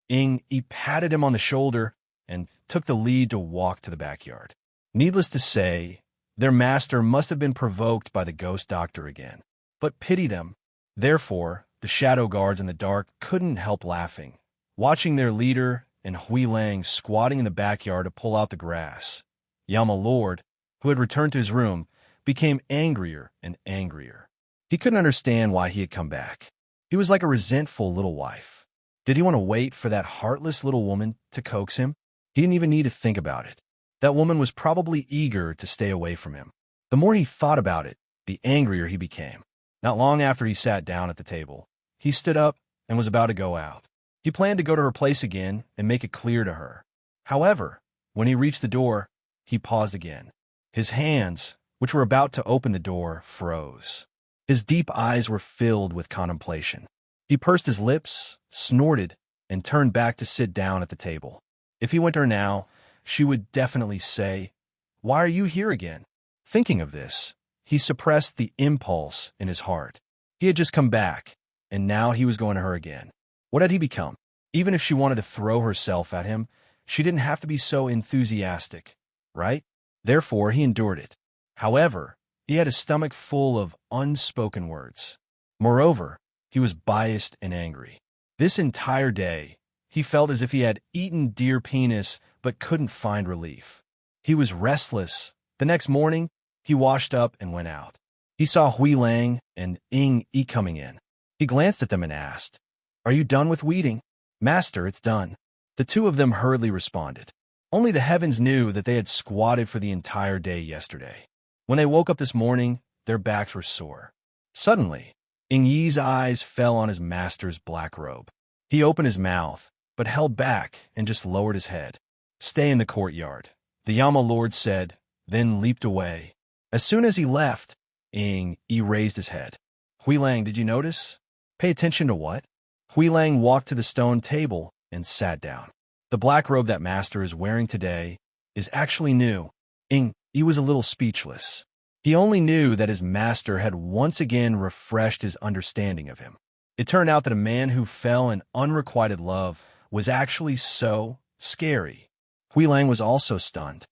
S1: Ying Yi patted him on the shoulder and took the lead to walk to the backyard. Needless to say, their master must have been provoked by the ghost doctor again. But pity them. Therefore, the shadow guards in the dark couldn't help laughing, watching their leader and Hui Lang squatting in the backyard to pull out the grass. Yama Lord, who had returned to his room, became angrier and angrier. He couldn't understand why he had come back. He was like a resentful little wife. Did he want to wait for that heartless little woman to coax him? He didn't even need to think about it. That woman was probably eager to stay away from him. The more he thought about it, the angrier he became. Not long after he sat down at the table, he stood up and was about to go out. He planned to go to her place again and make it clear to her. However, when he reached the door, he paused again. His hands, which were about to open the door, froze. His deep eyes were filled with contemplation. He pursed his lips, snorted, and turned back to sit down at the table. If he went to her now, she would definitely say, "Why are you here again?" Thinking of this, he suppressed the impulse in his heart. He had just come back, and now he was going to her again. What had he become? Even if she wanted to throw herself at him, she didn't have to be so enthusiastic, right? Therefore, he endured it. However, he had a stomach full of unspoken words. Moreover, he was biased and angry. This entire day, he felt as if he had eaten deer penis but couldn't find relief. He was restless. The next morning, he washed up and went out. He saw Hui Lang and Ying Yi coming in. He glanced at them and asked, "Are you done with weeding?" "Master, it's done." The two of them hurriedly responded. Only the heavens knew that they had squatted for the entire day yesterday. When they woke up this morning, their backs were sore. Suddenly, Ying Yi's eyes fell on his master's black robe. He opened his mouth, but held back and just lowered his head. "Stay in the courtyard," the Yama Lord said, then leaped away. As soon as he left, Ying Yi raised his head. "Hui Lang, did you notice?" "Pay attention to what?" Hui Lang walked to the stone table and sat down. "The black robe that master is wearing today is actually new." Ying Yi was a little speechless. He only knew that his master had once again refreshed his understanding of him. It turned out that a man who fell in unrequited love was actually so scary. Hui Lang was also stunned.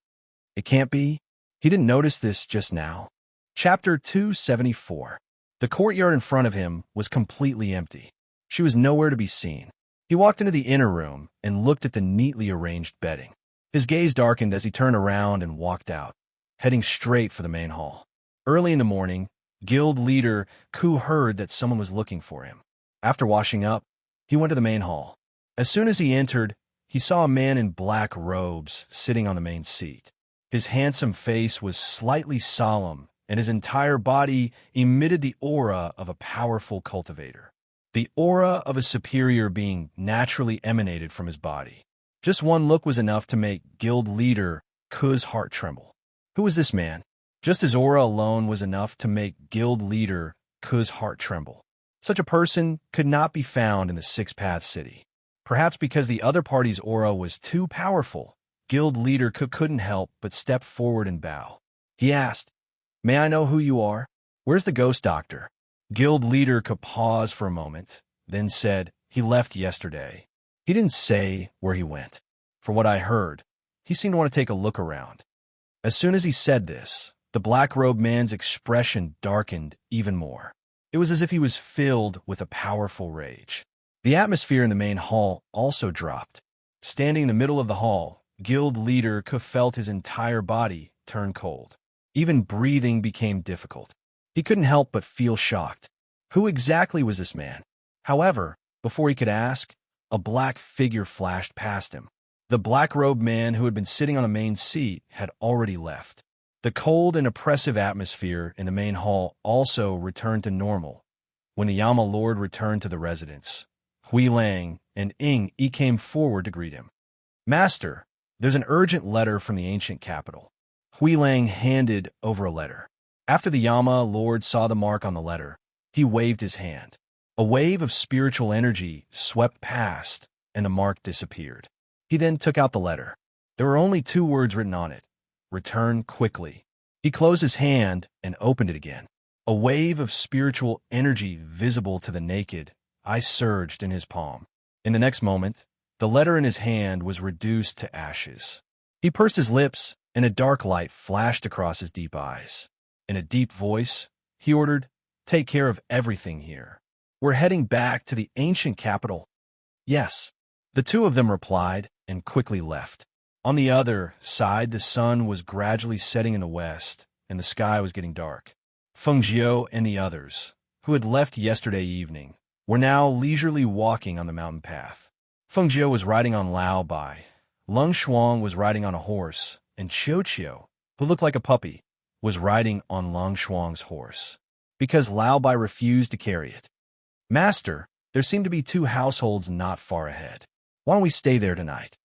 S1: It can't be. He didn't notice this just now. Chapter 274. The courtyard in front of him was completely empty. She was nowhere to be seen. He walked into the inner room and looked at the neatly arranged bedding. His gaze darkened as he turned around and walked out, heading straight for the main hall. Early in the morning, guild leader Ku heard that someone was looking for him. After washing up, he went to the main hall. As soon as he entered, he saw a man in black robes sitting on the main seat. His handsome face was slightly solemn, and his entire body emitted the aura of a powerful cultivator. The aura of a superior being naturally emanated from his body. Just one look was enough to make guild leader Ku's heart tremble. Who was this man? Just his aura alone was enough to make guild leader Ku's heart tremble. Such a person could not be found in the Six Path City. Perhaps because the other party's aura was too powerful, guild leader Ku couldn't help but step forward and bow. He asked, "May I know who you are? Where's the ghost doctor?" Guild leader Ku paused for a moment, then said, "He left yesterday." He didn't say where he went. For what I heard, he seemed to want to take a look around. As soon as he said this, the black-robed man's expression darkened even more. It was as if he was filled with a powerful rage. The atmosphere in the main hall also dropped. Standing in the middle of the hall, guild leader Ku felt his entire body turn cold. Even breathing became difficult. He couldn't help but feel shocked. Who exactly was this man? However, before he could ask, a black figure flashed past him. The black-robed man who had been sitting on the main seat had already left. The cold and oppressive atmosphere in the main hall also returned to normal. When the Yama Lord returned to the residence, Hui Lang and Ying Yi came forward to greet him. "Master, there's an urgent letter from the ancient capital." Hui Lang handed over a letter. After the Yama Lord saw the mark on the letter, he waved his hand. A wave of spiritual energy swept past, and the mark disappeared. He then took out the letter. There were only 2 words written on it: "Return quickly." He closed his hand and opened it again. A wave of spiritual energy visible to the naked eye surged in his palm. In the next moment, the letter in his hand was reduced to ashes. He pursed his lips, and a dark light flashed across his deep eyes. In a deep voice, he ordered, "Take care of everything here. We're heading back to the ancient capital." "Yes." The 2 of them replied, and quickly left. On the other side, the sun was gradually setting in the west, and the sky was getting dark. Feng Jiu and the others, who had left yesterday evening, were now leisurely walking on the mountain path. Feng Jiu was riding on Lao Bai, Lung Shuang was riding on a horse, and Qiu, who looked like a puppy, was riding on Lung Shuang's horse, because Lao Bai refused to carry it. Master, there seem to be 2 households not far ahead. Why don't we stay there tonight?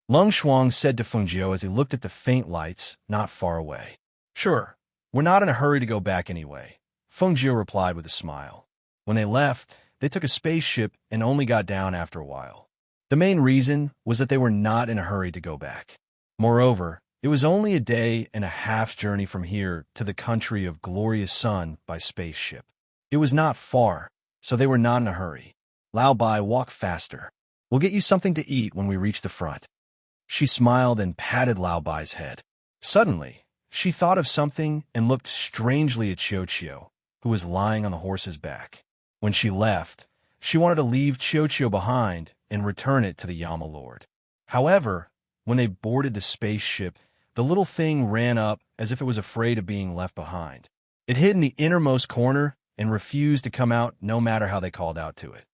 S1: Lung Shuang said to Feng Jiu as he looked at the faint lights not far away. Sure, we're not in a hurry to go back anyway, Feng Jiu replied with a smile. When they left, they took a spaceship and only got down after a while. The main reason was that they were not in a hurry to go back. Moreover, it was only a day and a half's journey from here to the country of glorious sun by spaceship. It was not far, so they were not in a hurry. Lao Bai, walk faster. We'll get you something to eat when we reach the front. She smiled and patted Lao Bai's head. Suddenly, she thought of something and looked strangely at Qiu, who was lying on the horse's back. When she left, she wanted to leave Qiu behind and return it to the Yama Lord. However, when they boarded the spaceship, the little thing ran up as if it was afraid of being left behind. It hid in the innermost corner and refused to come out no matter how they called out to it.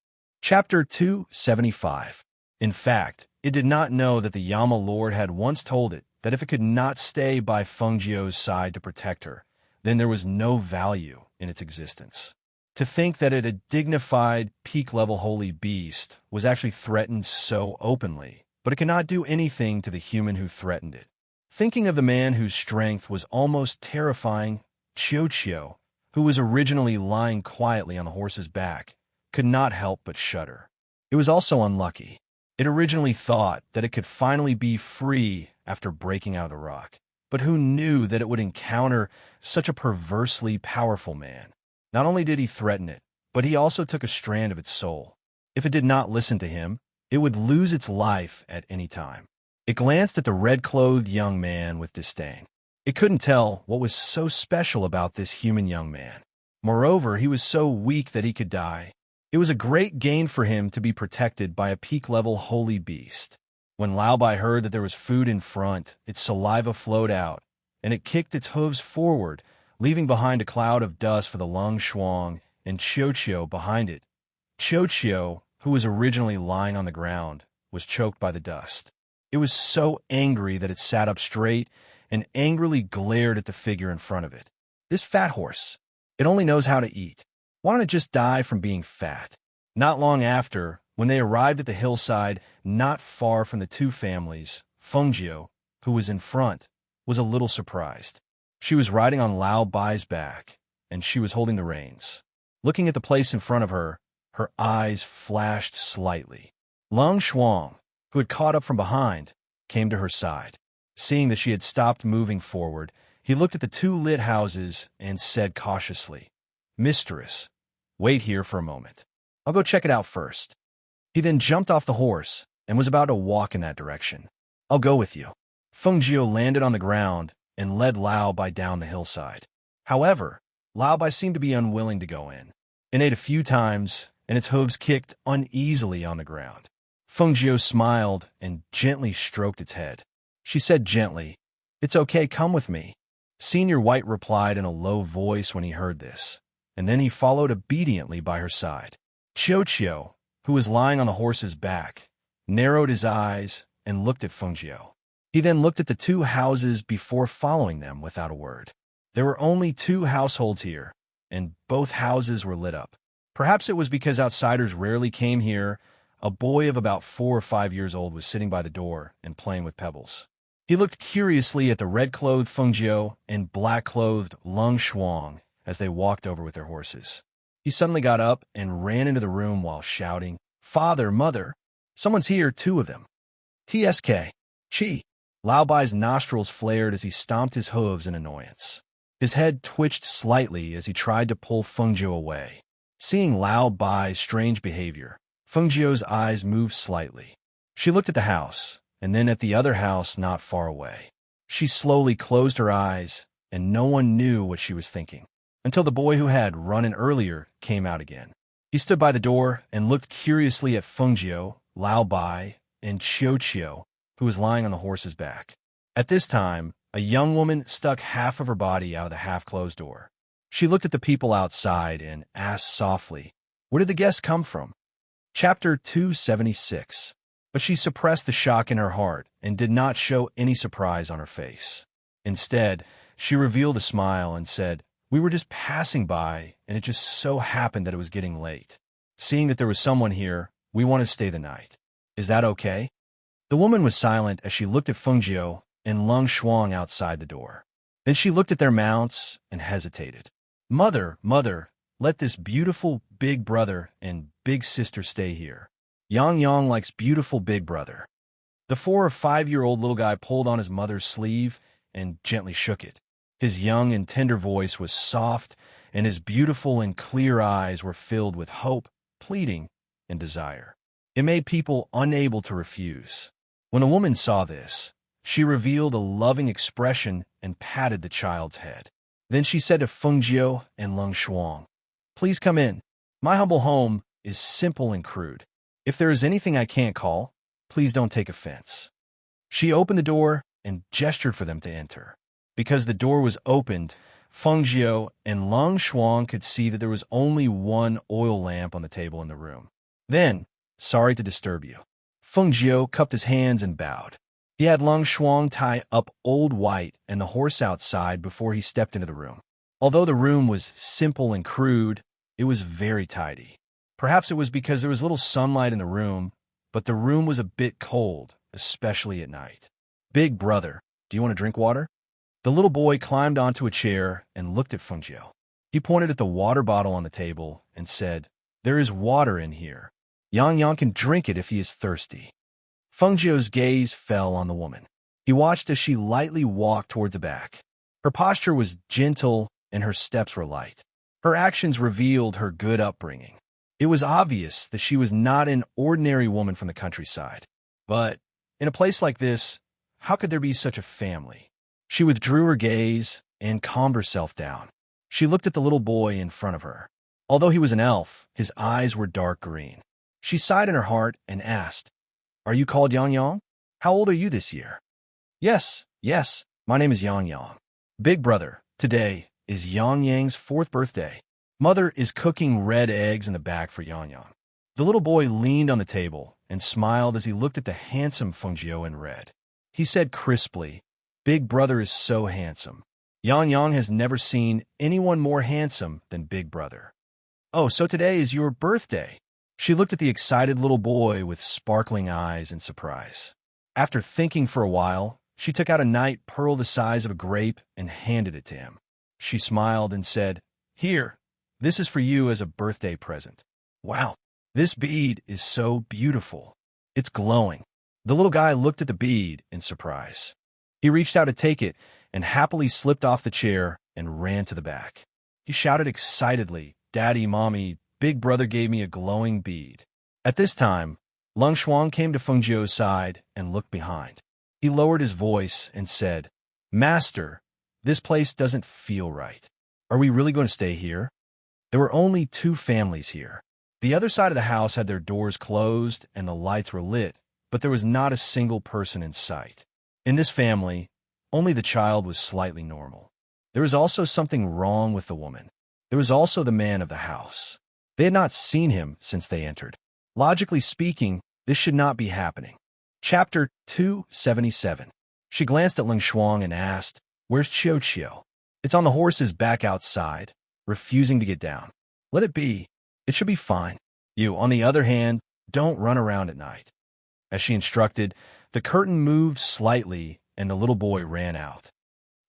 S1: Chapter 275. In fact, it did not know that the Yama Lord had once told it that if it could not stay by Feng Jiu's side to protect her, then there was no value in its existence. To think that a dignified, peak-level holy beast was actually threatened so openly, but it could not do anything to the human who threatened it. Thinking of the man whose strength was almost terrifying, Qiu, who was originally lying quietly on the horse's back, could not help but shudder. It was also unlucky. It originally thought that it could finally be free after breaking out of the rock, but who knew that it would encounter such a perversely powerful man? Not only did he threaten it, but he also took a strand of its soul. If it did not listen to him, it would lose its life at any time. It glanced at the red-clothed young man with disdain. It couldn't tell what was so special about this human young man. Moreover, he was so weak that he could die. It was a great gain for him to be protected by a peak-level holy beast. When Lao Bai heard that there was food in front, its saliva flowed out, and it kicked its hooves forward, leaving behind a cloud of dust for the Lung Shuang and Qiu behind it. Qiu, who was originally lying on the ground, was choked by the dust. It was so angry that it sat up straight and angrily glared at the figure in front of it. This fat horse. It only knows how to eat. Why don't it just die from being fat? Not long after, when they arrived at the hillside not far from the 2 families, Feng Jiu, who was in front, was a little surprised. She was riding on Lao Bai's back, and she was holding the reins. Looking at the place in front of her, her eyes flashed slightly. Lung Shuang, who had caught up from behind, came to her side. Seeing that she had stopped moving forward, he looked at the 2 lit houses and said cautiously, "Mistress, wait here for a moment. I'll go check it out first." He then jumped off the horse and was about to walk in that direction. "I'll go with you." Feng Jiu landed on the ground and led Lao Bai down the hillside. However, Lao Bai seemed to be unwilling to go in. It ate a few times, and its hooves kicked uneasily on the ground. Feng Jiu smiled and gently stroked its head. She said gently, "It's okay, come with me." Senior White replied in a low voice when he heard this, and then he followed obediently by her side. Qiu, who was lying on the horse's back, narrowed his eyes and looked at Feng Jiu. He then looked at the 2 houses before following them without a word. There were only 2 households here, and both houses were lit up. Perhaps it was because outsiders rarely came here. A boy of about 4 or 5 years old was sitting by the door and playing with pebbles. He looked curiously at the red-clothed Feng Jiu and black-clothed Lung Shuang as they walked over with their horses. He suddenly got up and ran into the room while shouting, "Father, Mother, someone's here, 2 of them. TSK, Chi." Lao Bai's nostrils flared as he stomped his hooves in annoyance. His head twitched slightly as he tried to pull Feng Jiu away. Seeing Lao Bai's strange behavior, Feng Jiu's eyes moved slightly. She looked at the house, and then at the other house not far away. She slowly closed her eyes, and no one knew what she was thinking, until the boy who had run in earlier came out again. He stood by the door and looked curiously at Feng Jiu, Lao Bai, and Chiu, who was lying on the horse's back. At this time, a young woman stuck half of her body out of the half-closed door. She looked at the people outside and asked softly, "Where did the guests come from?" Chapter 276. But she suppressed the shock in her heart and did not show any surprise on her face. Instead, she revealed a smile and said, "We were just passing by, and it just so happened that it was getting late. Seeing that there was someone here, we want to stay the night. Is that okay?" The woman was silent as she looked at Fengjiu and Lung Shuang outside the door. Then she looked at their mounts and hesitated. Mother, let this beautiful big brother and big sister stay here. Yang likes beautiful big brother." The 4 or 5-year-old little guy pulled on his mother's sleeve and gently shook it. His young and tender voice was soft, and his beautiful and clear eyes were filled with hope, pleading, and desire. It made people unable to refuse. When a woman saw this, she revealed a loving expression and patted the child's head. Then she said to Fengjiu and Lung Shuang, "Please come in. My humble home is simple and crude. If there is anything I can't call, please don't take offense." She opened the door and gestured for them to enter. Because the door was opened, Fengjiu and Lung Shuang could see that there was only one oil lamp on the table in the room. Then, "Sorry to disturb you." Fengjiu cupped his hands and bowed. He had Lung Shuang tie up Old White and the horse outside before he stepped into the room. Although the room was simple and crude, it was very tidy. Perhaps it was because there was little sunlight in the room, but the room was a bit cold, especially at night. "Big brother, do you want to drink water?" The little boy climbed onto a chair and looked at Fengjiu. He pointed at the water bottle on the table and said, "There is water in here. Yang can drink it if he is thirsty." Fengjiu's gaze fell on the woman. He watched as she lightly walked toward the back. Her posture was gentle and her steps were light. Her actions revealed her good upbringing. It was obvious that she was not an ordinary woman from the countryside. But in a place like this, how could there be such a family? She withdrew her gaze and calmed herself down. She looked at the little boy in front of her. Although he was an elf, his eyes were dark green. She sighed in her heart and asked, "Are you called Yang? How old are you this year?" Yes, my name is Yang. Big brother, today is Yang's 4th birthday. Mother is cooking red eggs in the back for Yang. The little boy leaned on the table and smiled as he looked at the handsome Fengjiu in red. He said crisply, "Big brother is so handsome. Yang has never seen anyone more handsome than Big brother." "Oh, so today is your birthday?" She looked at the excited little boy with sparkling eyes in surprise. After thinking for a while, she took out a night pearl the size of a grape and handed it to him. She smiled and said, "Here, this is for you as a birthday present." "Wow, this bead is so beautiful. It's glowing." The little guy looked at the bead in surprise. He reached out to take it and happily slipped off the chair and ran to the back. He shouted excitedly, "Daddy, Mommy, Big brother gave me a glowing bead." At this time, Lung Shuang came to Fengjiu's side and looked behind. He lowered his voice and said, "Master, this place doesn't feel right. Are we really going to stay here?" There were only 2 families here. The other side of the house had their doors closed and the lights were lit, but there was not a single person in sight. In this family, only the child was slightly normal. There was also something wrong with the woman. There was also the man of the house. They had not seen him since they entered. Logically speaking, this should not be happening. Chapter 277. She glanced at Lung Shuang and asked, "Where's Chiu?" "It's on the horse's back outside, refusing to get down." "Let it be. It should be fine. You, on the other hand, don't run around at night." As she instructed, the curtain moved slightly and the little boy ran out.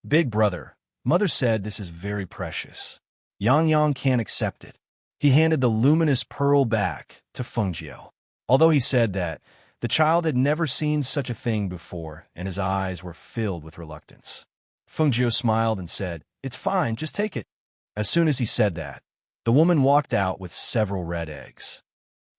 S1: "Big brother, Mother said this is very precious. Yang can't accept it." He handed the luminous pearl back to Fengjiu. Although he said that, the child had never seen such a thing before, and his eyes were filled with reluctance. Fengjiu smiled and said, "It's fine, just take it." As soon as he said that, the woman walked out with several red eggs.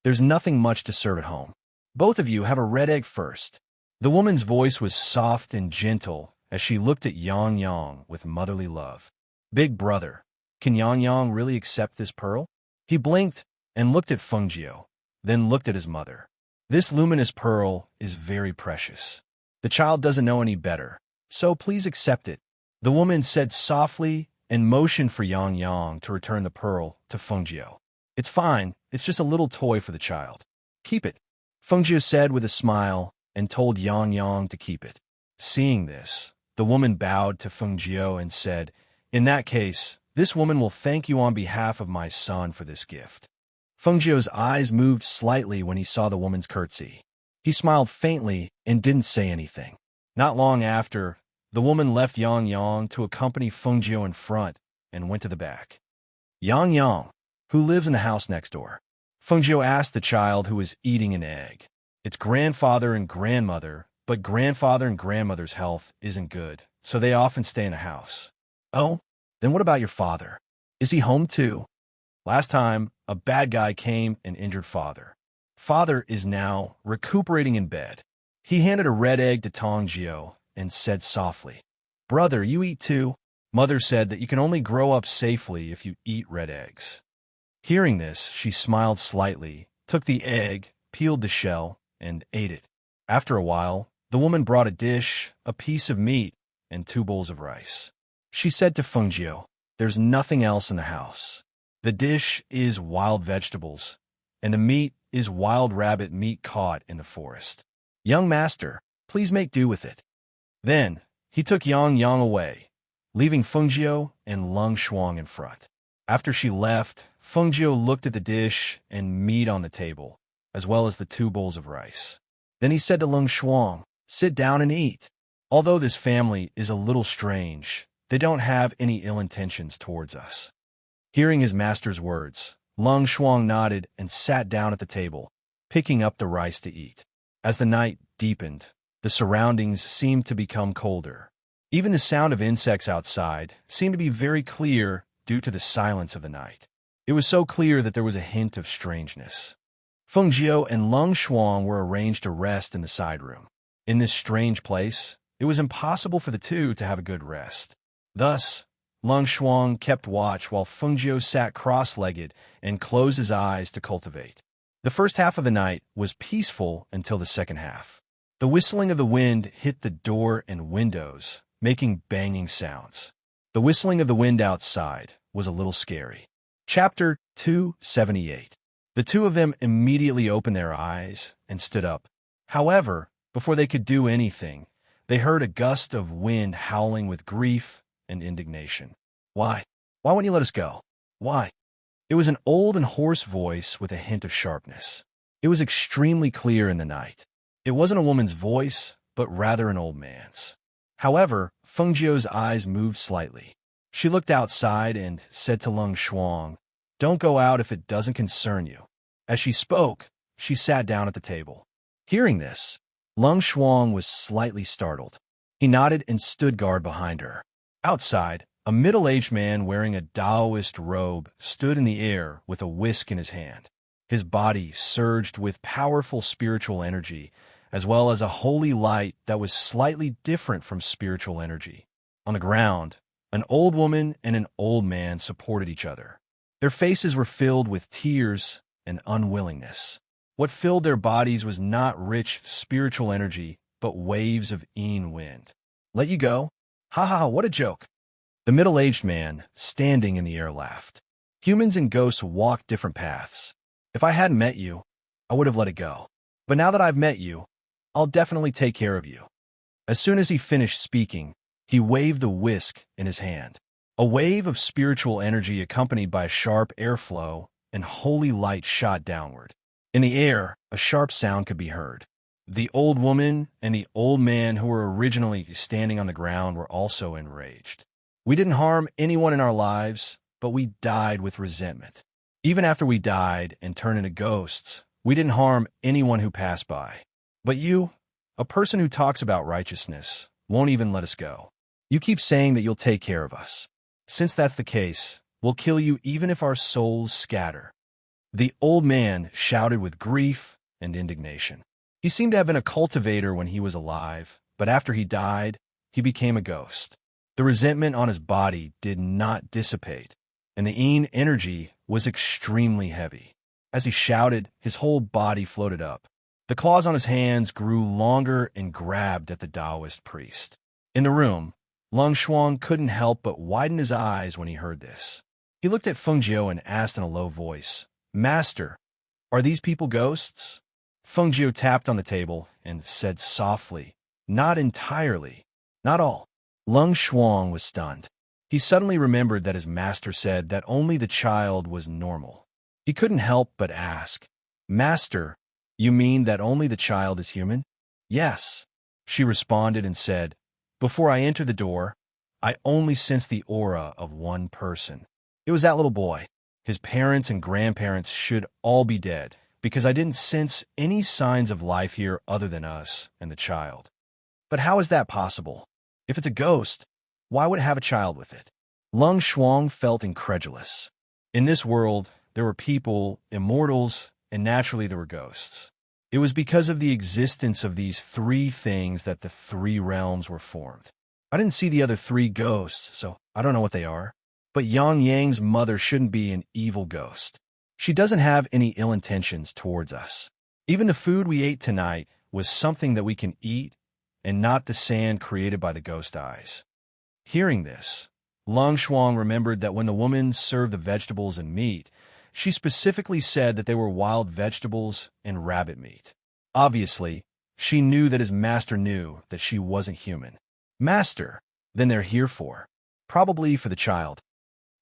S1: "There's nothing much to serve at home. Both of you have a red egg first." The woman's voice was soft and gentle as she looked at Yang with motherly love. "Big brother, can Yang really accept this pearl?" He blinked and looked at Fengjiu, then looked at his mother. This luminous pearl is very precious. The child doesn't know any better, so please accept it." The woman said softly and motioned for Yang Yang to return the pearl to Fengjiu. "It's fine, it's just a little toy for the child. Keep it," Fengjiu said with a smile and told Yang Yang to keep it. Seeing this, the woman bowed to Fengjiu and said, "In that case, this woman will thank you on behalf of my son for this gift." Fengjiu's eyes moved slightly when he saw the woman's curtsy. He smiled faintly and didn't say anything. Not long after, the woman left Yang Yang to accompany Fengjiu in front and went to the back. "Yang Yang, who lives in the house next door?" Fengjiu asked the child who was eating an egg. "It's grandfather and grandmother, but grandfather and grandmother's health isn't good, so they often stay in the house." "Oh, then what about your father? Is he home too?" "Last time, a bad guy came and injured father. Father is now recuperating in bed." He handed a red egg to Tongjiu and said softly, "Brother, you eat too?" Mother said that you can only grow up safely if you eat red eggs. Hearing this, she smiled slightly, took the egg, peeled the shell, and ate it. After a while, the woman brought a dish, a piece of meat, and 2 bowls of rice. She said to Fengjiu, "There's nothing else in the house. The dish is wild vegetables, and the meat is wild rabbit meat caught in the forest. Young master, please make do with it." Then, he took Yang Yang away, leaving Fengjiu and Leng Shuang in front. After she left, Fengjiu looked at the dish and meat on the table, as well as the 2 bowls of rice. Then he said to Leng Shuang, "Sit down and eat." Although this family is a little strange, they don't have any ill intentions towards us. Hearing his master's words, Leng Shuang nodded and sat down at the table, picking up the rice to eat. As the night deepened, the surroundings seemed to become colder. Even the sound of insects outside seemed to be very clear due to the silence of the night. It was so clear that there was a hint of strangeness. Fengjiu and Leng Shuang were arranged to rest in the side room. In this strange place, it was impossible for the two to have a good rest. Thus, Leng Shuang kept watch while Fengjiu sat cross-legged and closed his eyes to cultivate. The first half of the night was peaceful until the second half. The whistling of the wind hit the door and windows, making banging sounds. The whistling of the wind outside was a little scary. Chapter 278. The two of them immediately opened their eyes and stood up. However, before they could do anything, they heard a gust of wind howling with grief and indignation. "Why? Why won't you let us go? Why?" It was an old and hoarse voice with a hint of sharpness. It was extremely clear in the night. It wasn't a woman's voice, but rather an old man's. However, Fengjiu's eyes moved slightly. She looked outside and said to Leng Shuang, "Don't go out if it doesn't concern you." As she spoke, she sat down at the table. Hearing this, Leng Shuang was slightly startled. He nodded and stood guard behind her. Outside, a middle-aged man wearing a Taoist robe stood in the air with a whisk in his hand. His body surged with powerful spiritual energy, as well as a holy light that was slightly different from spiritual energy. On the ground, an old woman and an old man supported each other. Their faces were filled with tears and unwillingness. What filled their bodies was not rich spiritual energy, but waves of Yin wind. "Let you go? Ha ha, what a joke." The middle-aged man, standing in the air, laughed. "Humans and ghosts walk different paths. If I hadn't met you, I would have let it go. But now that I've met you, I'll definitely take care of you." As soon as he finished speaking, he waved the whisk in his hand. A wave of spiritual energy accompanied by a sharp airflow and holy light shot downward. In the air, a sharp sound could be heard. The old woman and the old man who were originally standing on the ground were also enraged. "We didn't harm anyone in our lives, but we died with resentment. Even after we died and turned into ghosts, we didn't harm anyone who passed by. But you, a person who talks about righteousness, won't even let us go. You keep saying that you'll take care of us. Since that's the case, we'll kill you even if our souls scatter." The old man shouted with grief and indignation. He seemed to have been a cultivator when he was alive, but after he died, he became a ghost. The resentment on his body did not dissipate, and the Yin energy was extremely heavy. As he shouted, his whole body floated up. The claws on his hands grew longer and grabbed at the Taoist priest. In the room, Lung Shuang couldn't help but widen his eyes when he heard this. He looked at Feng Jiu and asked in a low voice, "Master, are these people ghosts?" Feng Jiu tapped on the table and said softly, "Not entirely. Not all." Lung Shuang was stunned. He suddenly remembered that his master said that only the child was normal. He couldn't help but ask, "Master, you mean that only the child is human?" "Yes," she responded and said, "Before I entered the door, I only sensed the aura of one person. It was that little boy. His parents and grandparents should all be dead, because I didn't sense any signs of life here other than us and the child. But how is that possible? If it's a ghost, why would it have a child with it?" Lung Shuang felt incredulous. In this world, there were people, immortals, and naturally there were ghosts. It was because of the existence of these three things that the three realms were formed. I didn't see the other three ghosts, so I don't know what they are. But Yang Yang's mother shouldn't be an evil ghost. She doesn't have any ill intentions towards us. Even the food we ate tonight was something that we can eat and not the sand created by the ghost eyes. Hearing this, Lung Shuang remembered that when the woman served the vegetables and meat, she specifically said that they were wild vegetables and rabbit meat. Obviously, she knew that his master knew that she wasn't human. Master, then they're here for. Probably for the child.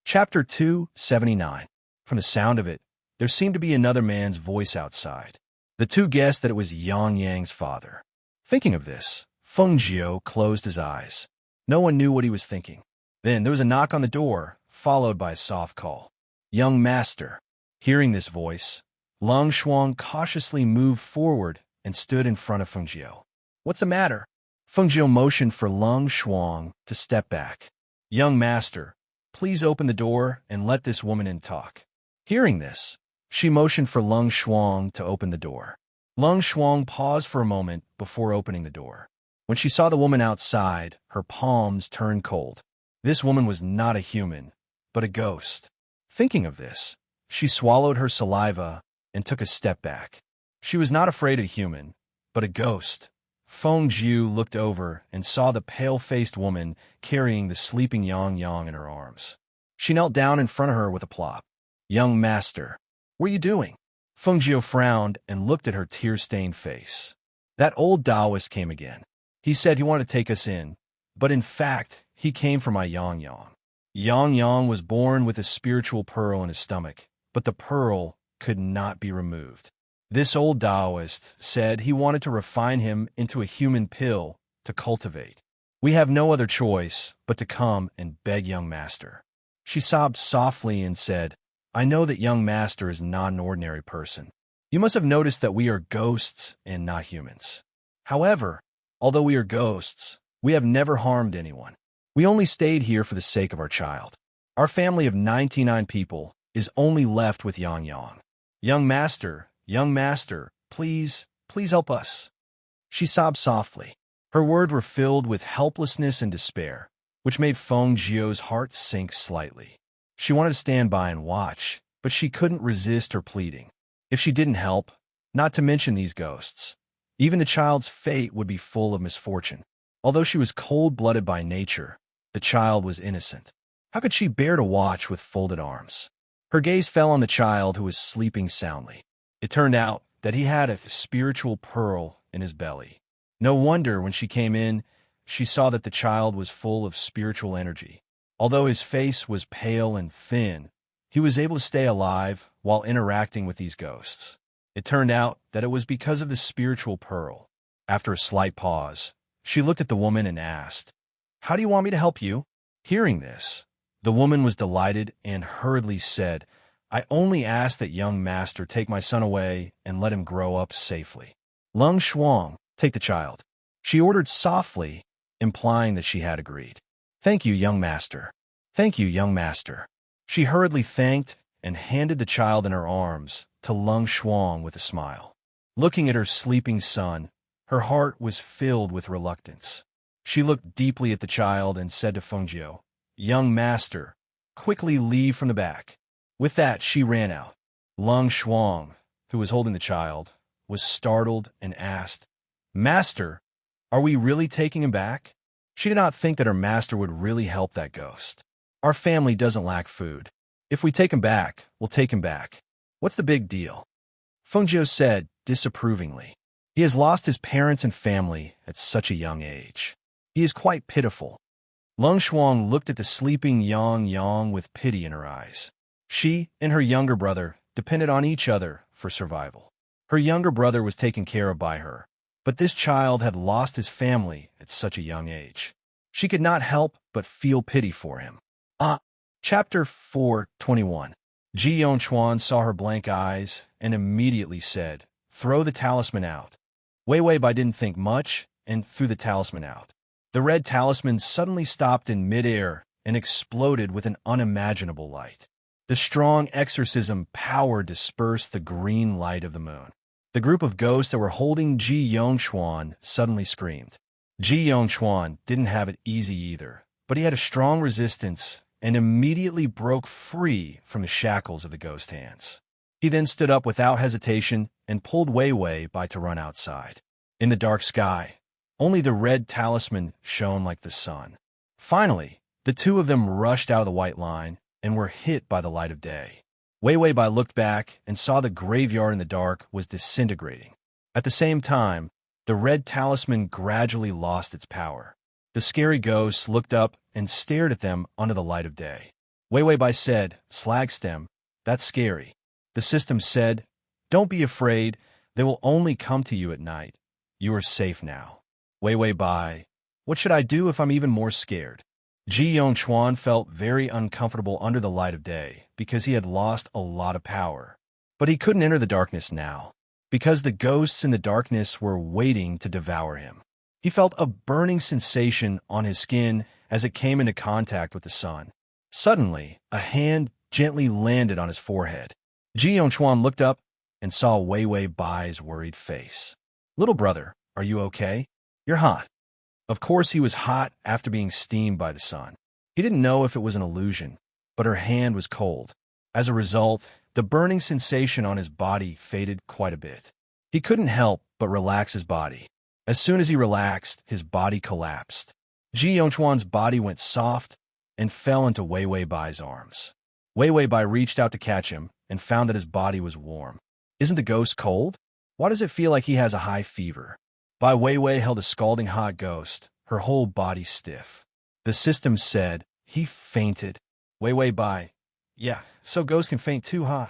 S1: Chapter 279. From the sound of it, there seemed to be another man's voice outside. The two guessed that it was Yang Yang's father. Thinking of this, Feng Jiu closed his eyes. No one knew what he was thinking. Then there was a knock on the door, followed by a soft call. "Young master." Hearing this voice, Lung Shuang cautiously moved forward and stood in front of Feng Jiu. "What's the matter?" Feng Jiu motioned for Lung Shuang to step back. "Young master, please open the door and let this woman in talk." Hearing this, she motioned for Lung Shuang to open the door. Lung Shuang paused for a moment before opening the door. When she saw the woman outside, her palms turned cold. This woman was not a human, but a ghost. Thinking of this, she swallowed her saliva and took a step back. She was not afraid of a human, but a ghost. Feng Jiu looked over and saw the pale-faced woman carrying the sleeping Yang Yang in her arms. She knelt down in front of her with a plop. "Young master, what are you doing?" Feng Jiu frowned and looked at her tear-stained face. That old Taoist came again. He said he wanted to take us in, but in fact, he came for my Yang Yang. Yang Yang was born with a spiritual pearl in his stomach, but the pearl could not be removed. This old Taoist said he wanted to refine him into a human pill to cultivate. We have no other choice but to come and beg young master. She sobbed softly and said, "I know that young master is not an ordinary person. You must have noticed that we are ghosts and not humans. However, although we are ghosts, we have never harmed anyone. We only stayed here for the sake of our child. Our family of 99 people is only left with Yang Yang. Young master, please help us." She sobbed softly. Her words were filled with helplessness and despair, which made Feng Jiu's heart sink slightly. She wanted to stand by and watch, but she couldn't resist her pleading. If she didn't help, not to mention these ghosts, even the child's fate would be full of misfortune. Although she was cold-blooded by nature, the child was innocent. How could she bear to watch with folded arms? Her gaze fell on the child who was sleeping soundly. It turned out that he had a spiritual pearl in his belly. No wonder when she came in, she saw that the child was full of spiritual energy. Although his face was pale and thin, he was able to stay alive while interacting with these ghosts. It turned out that it was because of the spiritual pearl. After a slight pause, she looked at the woman and asked, "How do you want me to help you?" Hearing this, the woman was delighted and hurriedly said, "I only ask that young master take my son away and let him grow up safely." "Lung Shuang, take the child," she ordered softly, implying that she had agreed. "Thank you, young master. Thank you, young master." She hurriedly thanked and handed the child in her arms to Lung Shuang with a smile. Looking at her sleeping son, her heart was filled with reluctance. She looked deeply at the child and said to Feng Jiu, "Young master, quickly leave from the back." With that, she ran out. Lung Shuang, who was holding the child, was startled and asked, "Master, are we really taking him back?" She did not think that her master would really help that ghost. "Our family doesn't lack food. If we take him back, we'll take him back. What's the big deal?" Fengjiu said disapprovingly. "He has lost his parents and family at such a young age. He is quite pitiful." Leng Shuang looked at the sleeping Yang Yang with pity in her eyes. She and her younger brother depended on each other for survival. Her younger brother was taken care of by her, but this child had lost his family at such a young age. She could not help but feel pity for him. Chapter 4:21. Ji Yongchuan saw her blank eyes and immediately said, "Throw the talisman out." Wei Wei Bai didn't think much and threw the talisman out. The red talisman suddenly stopped in midair and exploded with an unimaginable light. The strong exorcism power dispersed the green light of the moon. The group of ghosts that were holding Ji Yongchuan suddenly screamed. Ji Yongchuan didn't have it easy either, but he had a strong resistance and immediately broke free from the shackles of the ghost hands. He then stood up without hesitation and pulled Wei Wei Bai to run outside. In the dark sky, only the red talisman shone like the sun. Finally, the two of them rushed out of the white line and were hit by the light of day. Wei Wei Bai looked back and saw the graveyard in the dark was disintegrating. At the same time, the red talisman gradually lost its power. The scary ghosts looked up and stared at them under the light of day. Wei Wei Bai said, "Slagstem, that's scary." The system said, "Don't be afraid, they will only come to you at night. You are safe now." Wei Wei Bai, "What should I do if I'm even more scared?" Ji Yongchuan felt very uncomfortable under the light of day because he had lost a lot of power. But he couldn't enter the darkness now, because the ghosts in the darkness were waiting to devour him. He felt a burning sensation on his skin as it came into contact with the sun. Suddenly, a hand gently landed on his forehead. Ji Yongchuan looked up and saw Wei Wei Bai's worried face. "Little brother, are you okay? You're hot." Of course he was hot after being steamed by the sun. He didn't know if it was an illusion, but her hand was cold. As a result, the burning sensation on his body faded quite a bit. He couldn't help but relax his body. As soon as he relaxed, his body collapsed. Ji Yongchuan's body went soft and fell into Wei Wei Bai's arms. Wei Wei Bai reached out to catch him and found that his body was warm. "Isn't the ghost cold? Why does it feel like he has a high fever?" Bai Weiwei held a scalding hot ghost, her whole body stiff. The system said, "He fainted." Weiwei Bai, "Yeah, so ghosts can faint too, huh?"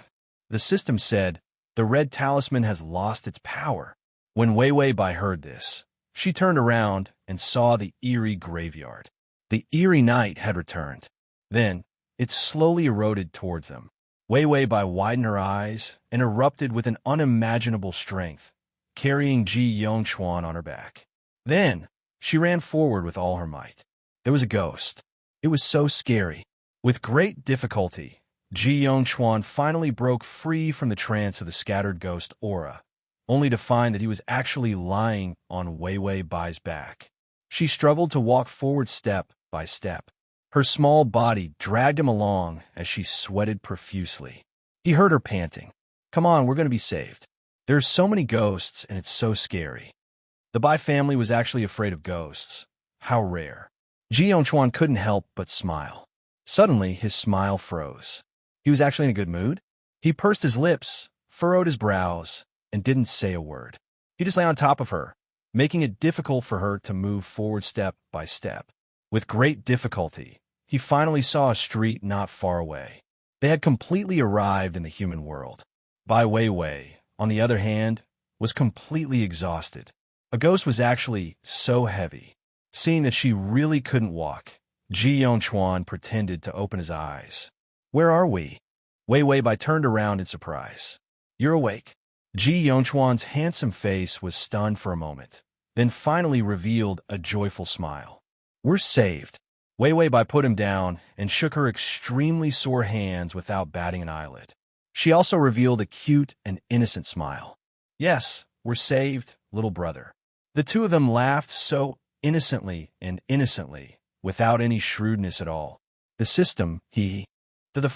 S1: The system said, "The red talisman has lost its power." When Weiwei Bai heard this, she turned around and saw the eerie graveyard. The eerie night had returned. Then, it slowly eroded towards them. Weiwei Bai widened her eyes and erupted with an unimaginable strength, carrying Ji Yongchuan on her back. Then, she ran forward with all her might. There was a ghost. It was so scary. With great difficulty, Ji Yongchuan finally broke free from the trance of the scattered ghost aura, only to find that he was actually lying on Weiwei Bai's back. She struggled to walk forward step by step. Her small body dragged him along as she sweated profusely. He heard her panting. "Come on, we're going to be saved. There are so many ghosts, and it's so scary." The Bai family was actually afraid of ghosts. How rare. Ji Yongchuan couldn't help but smile. Suddenly, his smile froze. He was actually in a good mood. He pursed his lips, furrowed his brows, and didn't say a word. He just lay on top of her, making it difficult for her to move forward step by step. With great difficulty, he finally saw a street not far away. They had completely arrived in the human world. Bai Weiwei, on the other hand, was completely exhausted. A ghost was actually so heavy. Seeing that she really couldn't walk, Ji Yongchuan pretended to open his eyes. "Where are we?" Weiwei Bai turned around in surprise. "You're awake?" Ji Yongchuan's handsome face was stunned for a moment, then finally revealed a joyful smile. "We're saved." Weiwei Bai put him down and shook her extremely sore hands without batting an eyelid. She also revealed a cute and innocent smile. "Yes, we're saved, little brother." The two of them laughed so innocently, without any shrewdness at all. The system, to the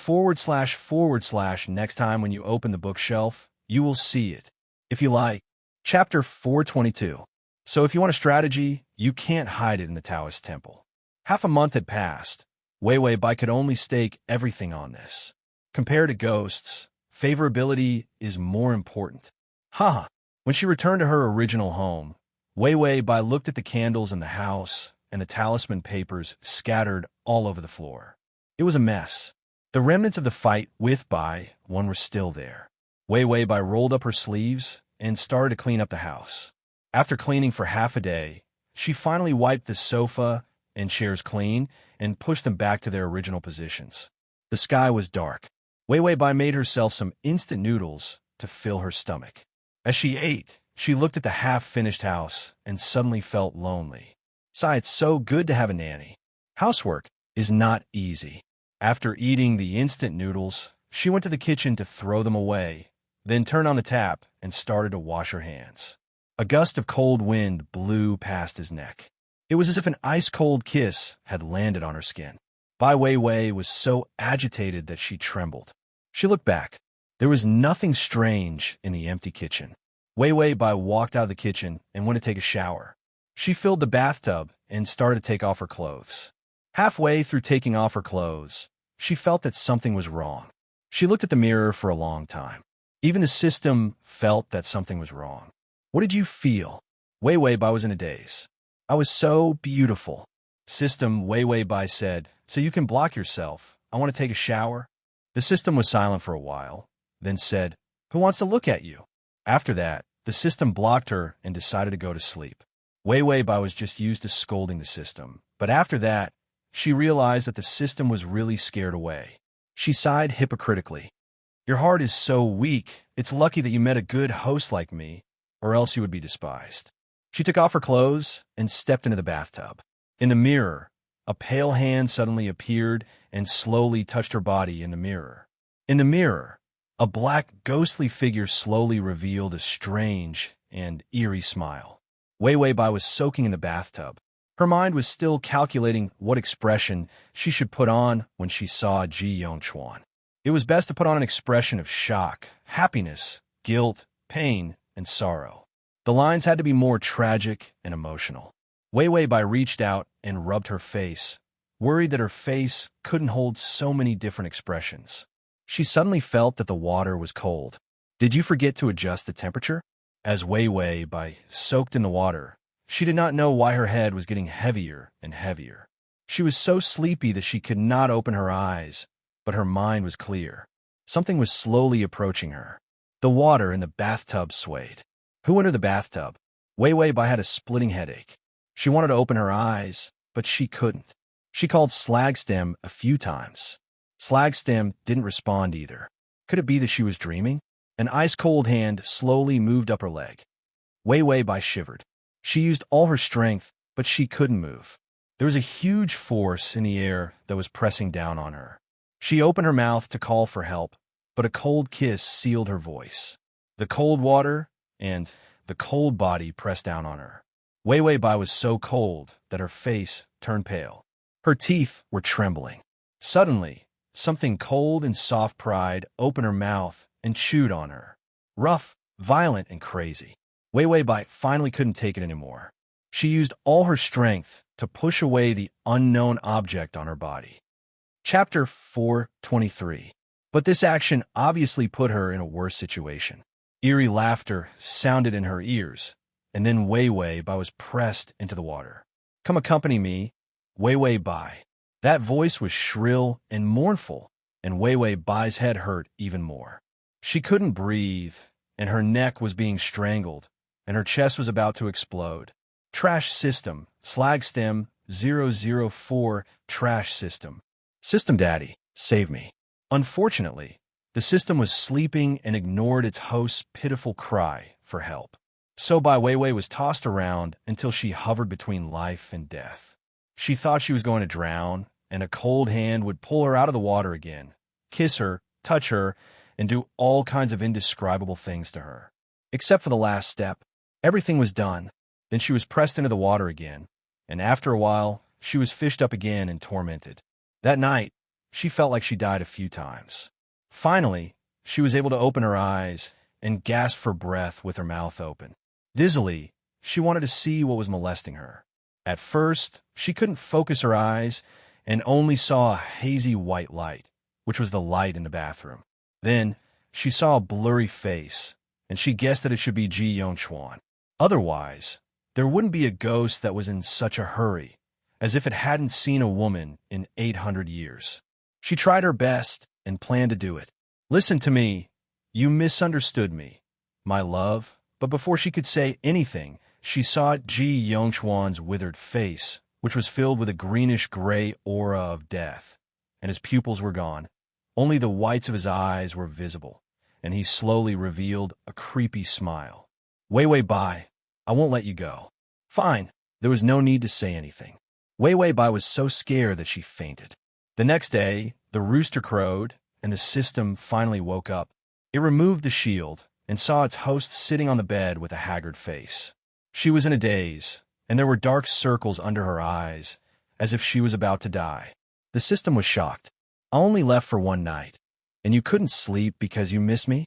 S1: // next time when you open the bookshelf, you will see it. If you like, Chapter 422. So if you want a strategy, you can't hide it in the Taoist temple. Half a month had passed. Wei Wei Bai could only stake everything on this. Compared to ghosts, favorability is more important. Haha. When she returned to her original home, Wei Wei Bai looked at the candles in the house and the talisman papers scattered all over the floor. It was a mess. The remnants of the fight with Bai One were still there. Wei Wei Bai rolled up her sleeves and started to clean up the house. After cleaning for half a day, she finally wiped the sofa and chairs clean and pushed them back to their original positions. The sky was dark. Wei Wei Bai made herself some instant noodles to fill her stomach. As she ate, she looked at the half-finished house and suddenly felt lonely. Sigh, it's so good to have a nanny. Housework is not easy. After eating the instant noodles, she went to the kitchen to throw them away, then turned on the tap and started to wash her hands. A gust of cold wind blew past his neck. It was as if an ice-cold kiss had landed on her skin. Bai Weiwei was so agitated that she trembled. She looked back. There was nothing strange in the empty kitchen. Weiwei Bai walked out of the kitchen and went to take a shower. She filled the bathtub and started to take off her clothes. Halfway through taking off her clothes, she felt that something was wrong. She looked at the mirror for a long time. Even the system felt that something was wrong. What did you feel? Weiwei Bai was in a daze. I was so beautiful. System, Weiwei Bai said, so you can block yourself. I want to take a shower. The system was silent for a while, then said, who wants to look at you? After that, the system blocked her and decided to go to sleep. Weiwei Bai was just used to scolding the system, but after that, she realized that the system was really scared away. She sighed hypocritically. Your heart is so weak, it's lucky that you met a good host like me, or else you would be despised. She took off her clothes and stepped into the bathtub. In the mirror, a pale hand suddenly appeared and slowly touched her body in the mirror. In the mirror, a black, ghostly figure slowly revealed a strange and eerie smile. Weiwei Bai was soaking in the bathtub. Her mind was still calculating what expression she should put on when she saw Ji Yongchuan. It was best to put on an expression of shock, happiness, guilt, pain, and sorrow. The lines had to be more tragic and emotional. Weiwei Bai reached out and rubbed her face, worried that her face couldn't hold so many different expressions. She suddenly felt that the water was cold. Did you forget to adjust the temperature? As Weiwei Bai soaked in the water, she did not know why her head was getting heavier and heavier. She was so sleepy that she could not open her eyes, but her mind was clear. Something was slowly approaching her. The water in the bathtub swayed. Who entered the bathtub? Weiwei Bai had a splitting headache. She wanted to open her eyes, but she couldn't. She called Slagstem a few times. Slagstem didn't respond either. Could it be that she was dreaming? An ice-cold hand slowly moved up her leg. Weiwei Bai shivered. She used all her strength, but she couldn't move. There was a huge force in the air that was pressing down on her. She opened her mouth to call for help, but a cold kiss sealed her voice. The cold water and the cold body pressed down on her. Weiwei Bai was so cold that her face turned pale. Her teeth were trembling. Suddenly, something cold and soft pried opened her mouth and chewed on her. Rough, violent, and crazy. Weiwei Bai finally couldn't take it anymore. She used all her strength to push away the unknown object on her body. Chapter 423. But this action obviously put her in a worse situation. Eerie laughter sounded in her ears, and then Weiwei Bai was pressed into the water. Come accompany me, Weiwei Bai. That voice was shrill and mournful, and Weiwei Bai's head hurt even more. She couldn't breathe, and her neck was being strangled, and her chest was about to explode. Trash system, Slagstem 004, trash system. System Daddy, save me. Unfortunately, the system was sleeping and ignored its host's pitiful cry for help. So Bai Weiwei was tossed around until she hovered between life and death. She thought she was going to drown, and a cold hand would pull her out of the water again, kiss her, touch her, and do all kinds of indescribable things to her. Except for the last step. Everything was done. Then she was pressed into the water again, and after a while, she was fished up again and tormented. That night, she felt like she died a few times. Finally, she was able to open her eyes and gasp for breath with her mouth open. Dizzily, she wanted to see what was molesting her. At first, she couldn't focus her eyes and only saw a hazy white light, which was the light in the bathroom. Then, she saw a blurry face, and she guessed that it should be Ji Yongchuan. Otherwise, there wouldn't be a ghost that was in such a hurry, as if it hadn't seen a woman in 800 years. She tried her best and planned to do it. "Listen to me. You misunderstood me, my love." But before she could say anything, she saw Ji Yongchuan's withered face, which was filled with a greenish-gray aura of death, and his pupils were gone. Only the whites of his eyes were visible, and he slowly revealed a creepy smile. "Wei Wei Bai, I won't let you go." "Fine." There was no need to say anything. Wei Wei Bai was so scared that she fainted. The next day, the rooster crowed, and the system finally woke up. It removed the shield and saw its host sitting on the bed with a haggard face. She was in a daze, and there were dark circles under her eyes, as if she was about to die. The system was shocked. "I only left for one night, and you couldn't sleep because you missed me?"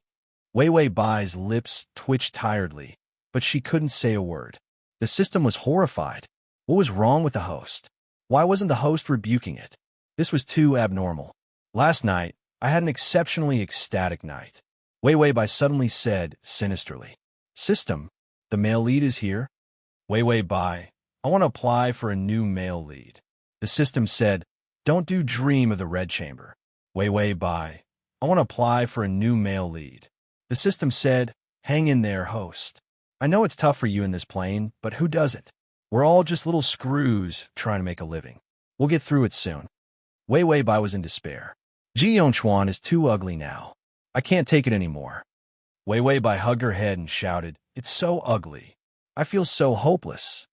S1: Wei Wei Bai's lips twitched tiredly, but she couldn't say a word. The system was horrified. What was wrong with the host? Why wasn't the host rebuking it? This was too abnormal. "Last night, I had an exceptionally ecstatic night," Wei Wei Bai suddenly said sinisterly. "System, the male lead is here." "Wei Wei Bai, I want to apply for a new male lead." The system said, "Don't do dream of the red chamber." "Wei Wei Bai, I want to apply for a new male lead." The system said, "Hang in there, host. I know it's tough for you in this plane, but who doesn't? We're all just little screws trying to make a living. We'll get through it soon." Wei Wei Bai was in despair. "Ji Yongchuan is too ugly now. I can't take it anymore." Wei Wei Bai hugged her head and shouted, "It's so ugly. I feel so hopeless."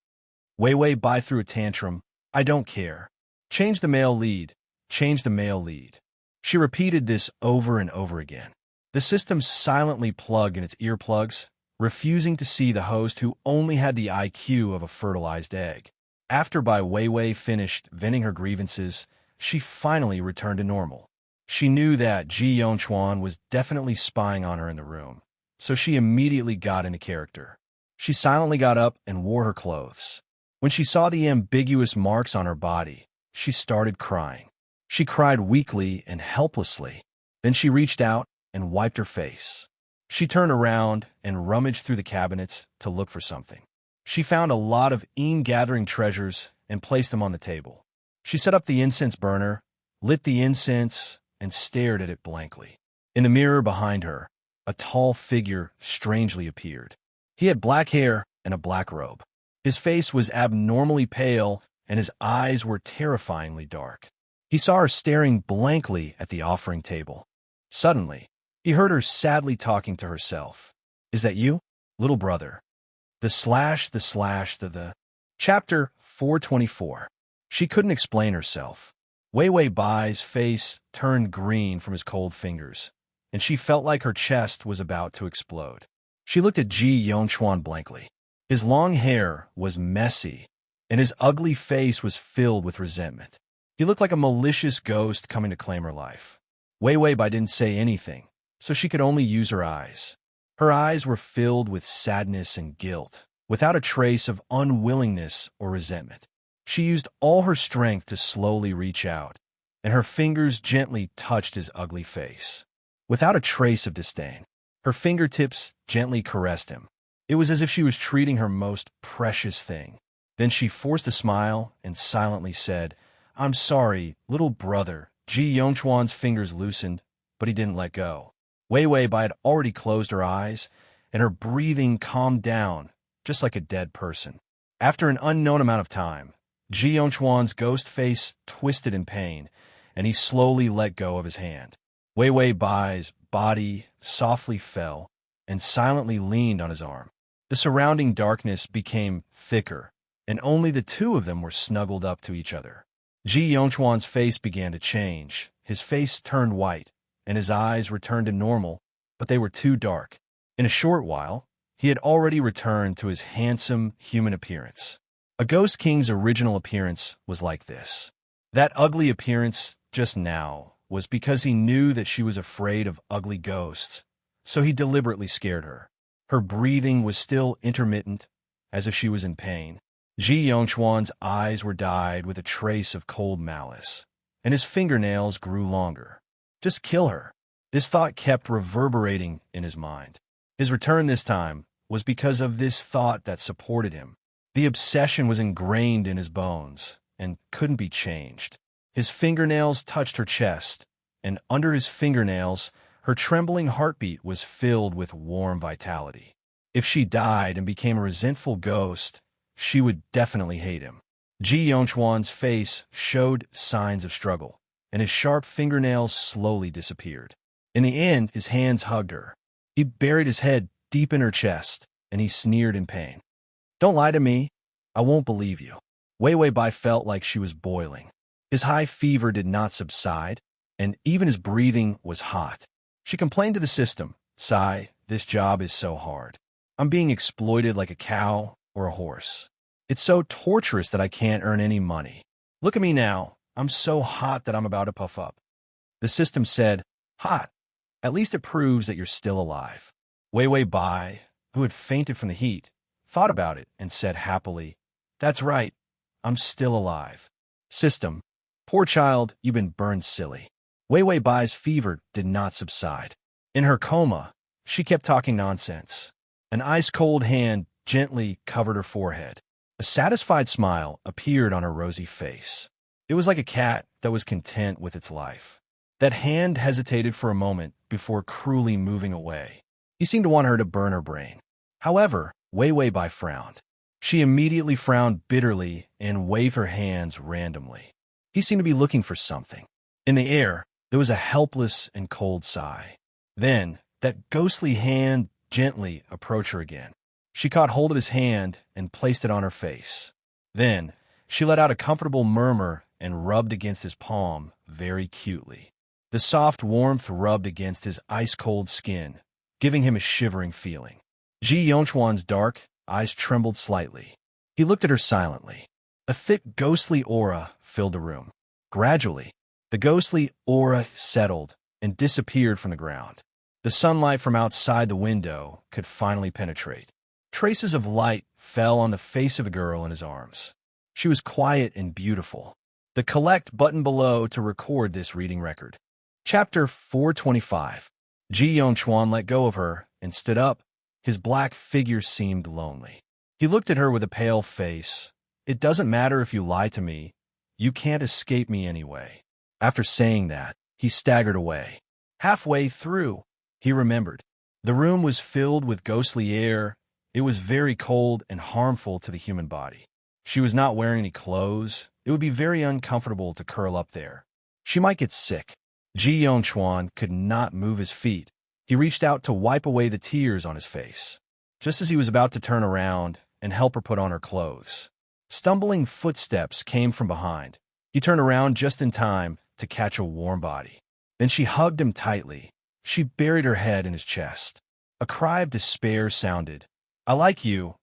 S1: Wei Wei Bai threw a tantrum. "I don't care. Change the male lead. Change the male lead." She repeated this over and over again. The system silently plugged in its earplugs, refusing to see the host who only had the IQ of a fertilized egg. After Bai Weiwei finished venting her grievances, she finally returned to normal. She knew that Ji Yongchuan was definitely spying on her in the room, so she immediately got into character. She silently got up and wore her clothes. When she saw the ambiguous marks on her body, she started crying. She cried weakly and helplessly. Then she reached out and wiped her face. She turned around and rummaged through the cabinets to look for something. She found a lot of gathering treasures and placed them on the table. She set up the incense burner, lit the incense, and stared at it blankly. In the mirror behind her, a tall figure strangely appeared. He had black hair and a black robe. His face was abnormally pale, and his eyes were terrifyingly dark. He saw her staring blankly at the offering table. Suddenly, he heard her sadly talking to herself. "Is that you, little brother?" The Chapter 424. She couldn't explain herself. Wei Wei Bai's face turned green from his cold fingers, and she felt like her chest was about to explode. She looked at Ji Yongchuan blankly. His long hair was messy, and his ugly face was filled with resentment. He looked like a malicious ghost coming to claim her life. Wei Wei Bai didn't say anything, so she could only use her eyes. Her eyes were filled with sadness and guilt, without a trace of unwillingness or resentment. She used all her strength to slowly reach out, and her fingers gently touched his ugly face. Without a trace of disdain, her fingertips gently caressed him. It was as if she was treating her most precious thing. Then she forced a smile and silently said, "I'm sorry, little brother." Ji Yongchuan's fingers loosened, but he didn't let go. Wei Wei Bai had already closed her eyes, and her breathing calmed down, just like a dead person. After an unknown amount of time, Ji Yongchuan's ghost face twisted in pain, and he slowly let go of his hand. Wei Wei Bai's body softly fell and silently leaned on his arm. The surrounding darkness became thicker, and only the two of them were snuggled up to each other. Ji Yongchuan's face began to change. His face turned white, and his eyes returned to normal, but they were too dark. In a short while, he had already returned to his handsome human appearance. A Ghost King's original appearance was like this. That ugly appearance just now was because he knew that she was afraid of ugly ghosts, so he deliberately scared her. Her breathing was still intermittent, as if she was in pain. Ji Yongchuan's eyes were dyed with a trace of cold malice, and his fingernails grew longer. Just kill her. This thought kept reverberating in his mind. His return this time was because of this thought that supported him. The obsession was ingrained in his bones and couldn't be changed. His fingernails touched her chest, and under his fingernails, her trembling heartbeat was filled with warm vitality. If she died and became a resentful ghost, she would definitely hate him. Ji Yongchuan's face showed signs of struggle, and his sharp fingernails slowly disappeared. In the end, his hands hugged her. He buried his head deep in her chest, and he sneered in pain. Don't lie to me. I won't believe you. Wei Wei Bai felt like she was boiling. His high fever did not subside, and even his breathing was hot. She complained to the system, "Sigh, this job is so hard. I'm being exploited like a cow or a horse. It's so torturous that I can't earn any money. Look at me now. I'm so hot that I'm about to puff up." The system said, "Hot. At least it proves that you're still alive." Wei Wei Bai, who had fainted from the heat, thought about it and said happily, "That's right. I'm still alive." System, "Poor child, you've been burned silly." Wei Wei Bai's fever did not subside. In her coma, she kept talking nonsense. An ice-cold hand gently covered her forehead. A satisfied smile appeared on her rosy face. It was like a cat that was content with its life. That hand hesitated for a moment before cruelly moving away. He seemed to want her to burn her brain. However, Wei Wei Bai frowned. She immediately frowned bitterly and waved her hands randomly. He seemed to be looking for something. In the air, there was a helpless and cold sigh. Then, that ghostly hand gently approached her again. She caught hold of his hand and placed it on her face. Then, she let out a comfortable murmur and rubbed against his palm very cutely. The soft warmth rubbed against his ice-cold skin, giving him a shivering feeling. Ji Yongchuan's dark eyes trembled slightly. He looked at her silently. A thick, ghostly aura filled the room. Gradually, the ghostly aura settled and disappeared from the ground. The sunlight from outside the window could finally penetrate. Traces of light fell on the face of a girl in his arms. She was quiet and beautiful. The collect button below to record this reading record. Chapter 425. Ji Yongchuan let go of her and stood up. His black figure seemed lonely. He looked at her with a pale face. "It doesn't matter if you lie to me. You can't escape me anyway." After saying that, he staggered away. Halfway through, he remembered. The room was filled with ghostly air. It was very cold and harmful to the human body. She was not wearing any clothes. It would be very uncomfortable to curl up there. She might get sick. Ji Yongchuan could not move his feet. He reached out to wipe away the tears on his face. Just as he was about to turn around and help her put on her clothes, stumbling footsteps came from behind. He turned around just in time to catch a warm body. Then she hugged him tightly. She buried her head in his chest. A cry of despair sounded. "I like you.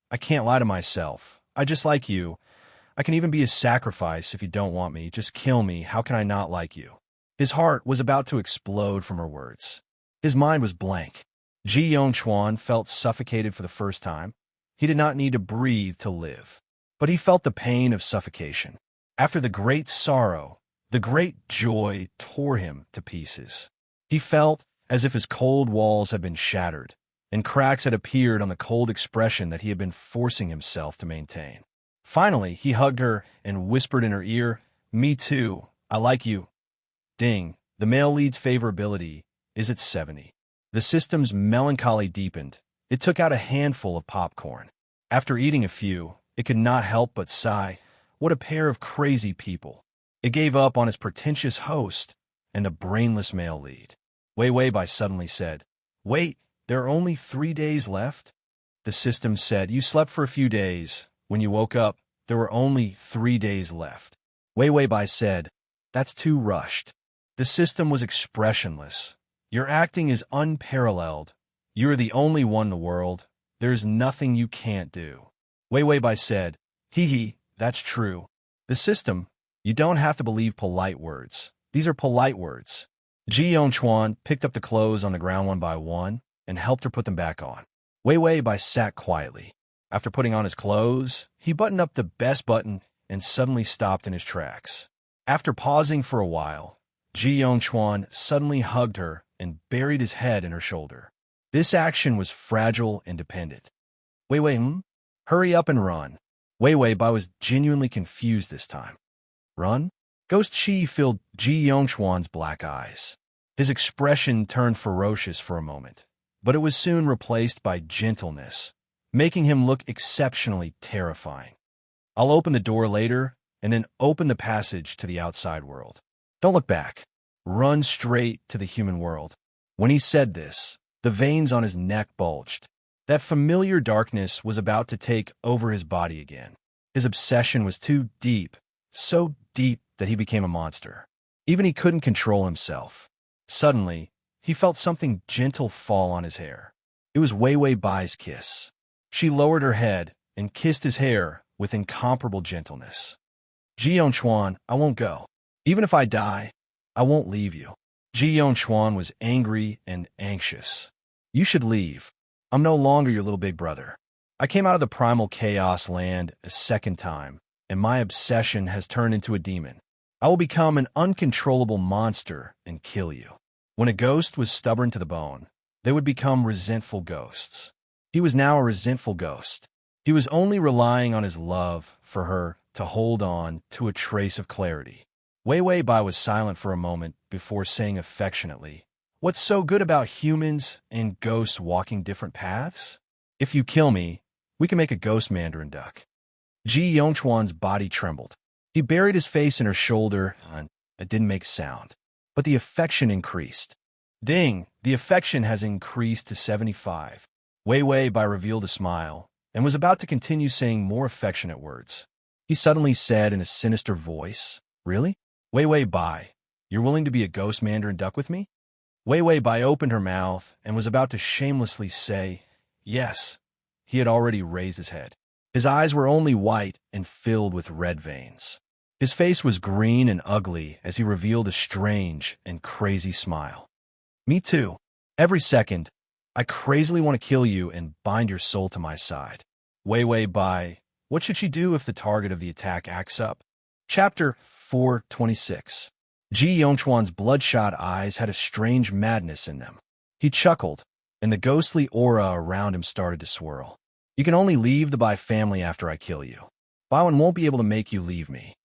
S1: I can't lie to myself. I just like you. I can even be a sacrifice if you don't want me. Just kill me. How can I not like you?" His heart was about to explode from her words. His mind was blank. Ji Yongchuan felt suffocated for the first time. He did not need to breathe to live, but he felt the pain of suffocation. After the great sorrow, the great joy tore him to pieces. He felt as if his cold walls had been shattered, and cracks had appeared on the cold expression that he had been forcing himself to maintain. Finally, he hugged her and whispered in her ear, "Me too. I like you." Ding. The male lead's favorability is at 70. The system's melancholy deepened. It took out a handful of popcorn. After eating a few, it could not help but sigh, "What a pair of crazy people." It gave up on its pretentious host and the brainless male lead. Wei Wei Bai suddenly said, "Wait, there are only 3 days left?" The system said, "You slept for a few days. When you woke up, there were only 3 days left." Wei Wei Bai said, "That's too rushed." The system was expressionless. "Your acting is unparalleled. You are the only one in the world. There is nothing you can't do." Wei Wei Bai said, "Hee hee, that's true." The system, "You don't have to believe polite words. These are polite words." Ji Yongchuan picked up the clothes on the ground one by one and helped her put them back on. Wei Wei Bai sat quietly. After putting on his clothes, he buttoned up the best button and suddenly stopped in his tracks. After pausing for a while, Ji Yongchuan suddenly hugged her and buried his head in her shoulder. This action was fragile and dependent. Wei Wei, hurry up and run. Wei Wei Bai was genuinely confused this time. Run? Ghost Qi filled Ji Yongchuan's black eyes. His expression turned ferocious for a moment, but it was soon replaced by gentleness, making him look exceptionally terrifying. I'll open the door later, and then open the passage to the outside world. Don't look back. Run straight to the human world. When he said this, the veins on his neck bulged. That familiar darkness was about to take over his body again. His obsession was too deep, so deep that he became a monster. Even he couldn't control himself. Suddenly, he felt something gentle fall on his hair. It was Wei Wei Bai's kiss. She lowered her head and kissed his hair with incomparable gentleness. Ji Yongchuan, I won't go. Even if I die, I won't leave you. Ji Yongchuan was angry and anxious. You should leave. I'm no longer your little big brother. I came out of the primal chaos land a second time, and my obsession has turned into a demon. I will become an uncontrollable monster and kill you. When a ghost was stubborn to the bone, they would become resentful ghosts. He was now a resentful ghost. He was only relying on his love for her to hold on to a trace of clarity. Wei Wei Bai was silent for a moment before saying affectionately, "What's so good about humans and ghosts walking different paths? If you kill me, we can make a ghost mandarin duck." Ji Yongchuan's body trembled. He buried his face in her shoulder, and it didn't make sound. But the affection increased. Ding! The affection has increased to 75. Wei Wei Bai revealed a smile, and was about to continue saying more affectionate words. He suddenly said in a sinister voice, "Really? Wei Wei Bai, you're willing to be a ghost mandarin duck with me?" Wei Wei Bai opened her mouth and was about to shamelessly say, "Yes." He had already raised his head. His eyes were only white and filled with red veins. His face was green and ugly as he revealed a strange and crazy smile. "Me too. Every second, I crazily want to kill you and bind your soul to my side." Wei Wei Bai, what should she do if the target of the attack acts up? Chapter 426. Ji Yongchuan's bloodshot eyes had a strange madness in them. He chuckled, and the ghostly aura around him started to swirl. "You can only leave the Bai family after I kill you. Baiwen won't be able to make you leave me."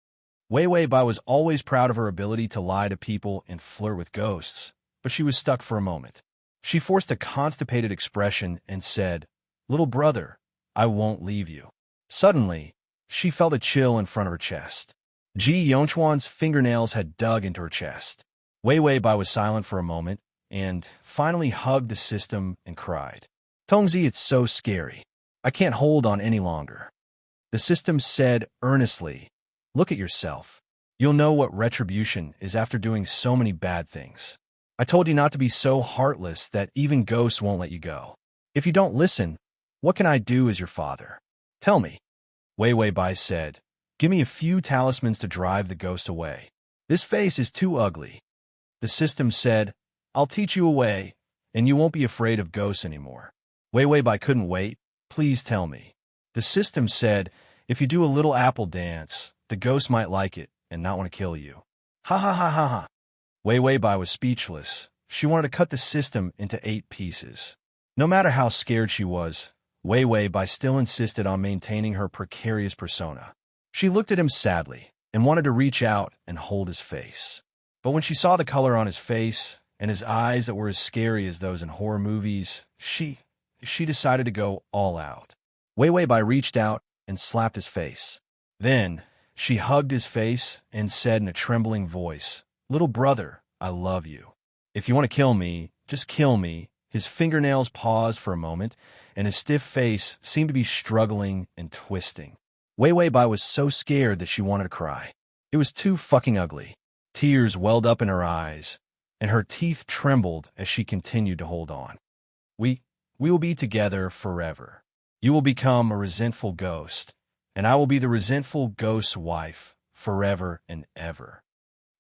S1: Wei Wei Bai was always proud of her ability to lie to people and flirt with ghosts, but she was stuck for a moment. She forced a constipated expression and said, "Little brother, I won't leave you." Suddenly, she felt a chill in front of her chest. Ji Yongchuan's fingernails had dug into her chest. Wei Wei Bai was silent for a moment, and finally hugged the system and cried, "Tongzi, it's so scary. I can't hold on any longer." The system said earnestly, "Look at yourself. You'll know what retribution is after doing so many bad things. I told you not to be so heartless that even ghosts won't let you go. If you don't listen, what can I do as your father? Tell me." Wei Wei Bai said, "Give me a few talismans to drive the ghost away. This face is too ugly." The system said, "I'll teach you a way, and you won't be afraid of ghosts anymore." Wei Wei Bai couldn't wait. "Please tell me." The system said, "If you do a little apple dance, the ghost might like it and not want to kill you." Ha ha ha ha ha. Wei Wei Bai was speechless. She wanted to cut the system into 8 pieces. No matter how scared she was, Wei Wei Bai still insisted on maintaining her precarious persona. She looked at him sadly and wanted to reach out and hold his face. But when she saw the color on his face and his eyes that were as scary as those in horror movies, she decided to go all out. Wei Wei Bai reached out and slapped his face. Then she hugged his face and said in a trembling voice, "Little brother, I love you. If you want to kill me, just kill me." His fingernails paused for a moment, and his stiff face seemed to be struggling and twisting. Wei Wei Bai was so scared that she wanted to cry. It was too fucking ugly. Tears welled up in her eyes, and her teeth trembled as she continued to hold on. We will be together forever. You will become a resentful ghost, and I will be the resentful ghost's wife forever and ever."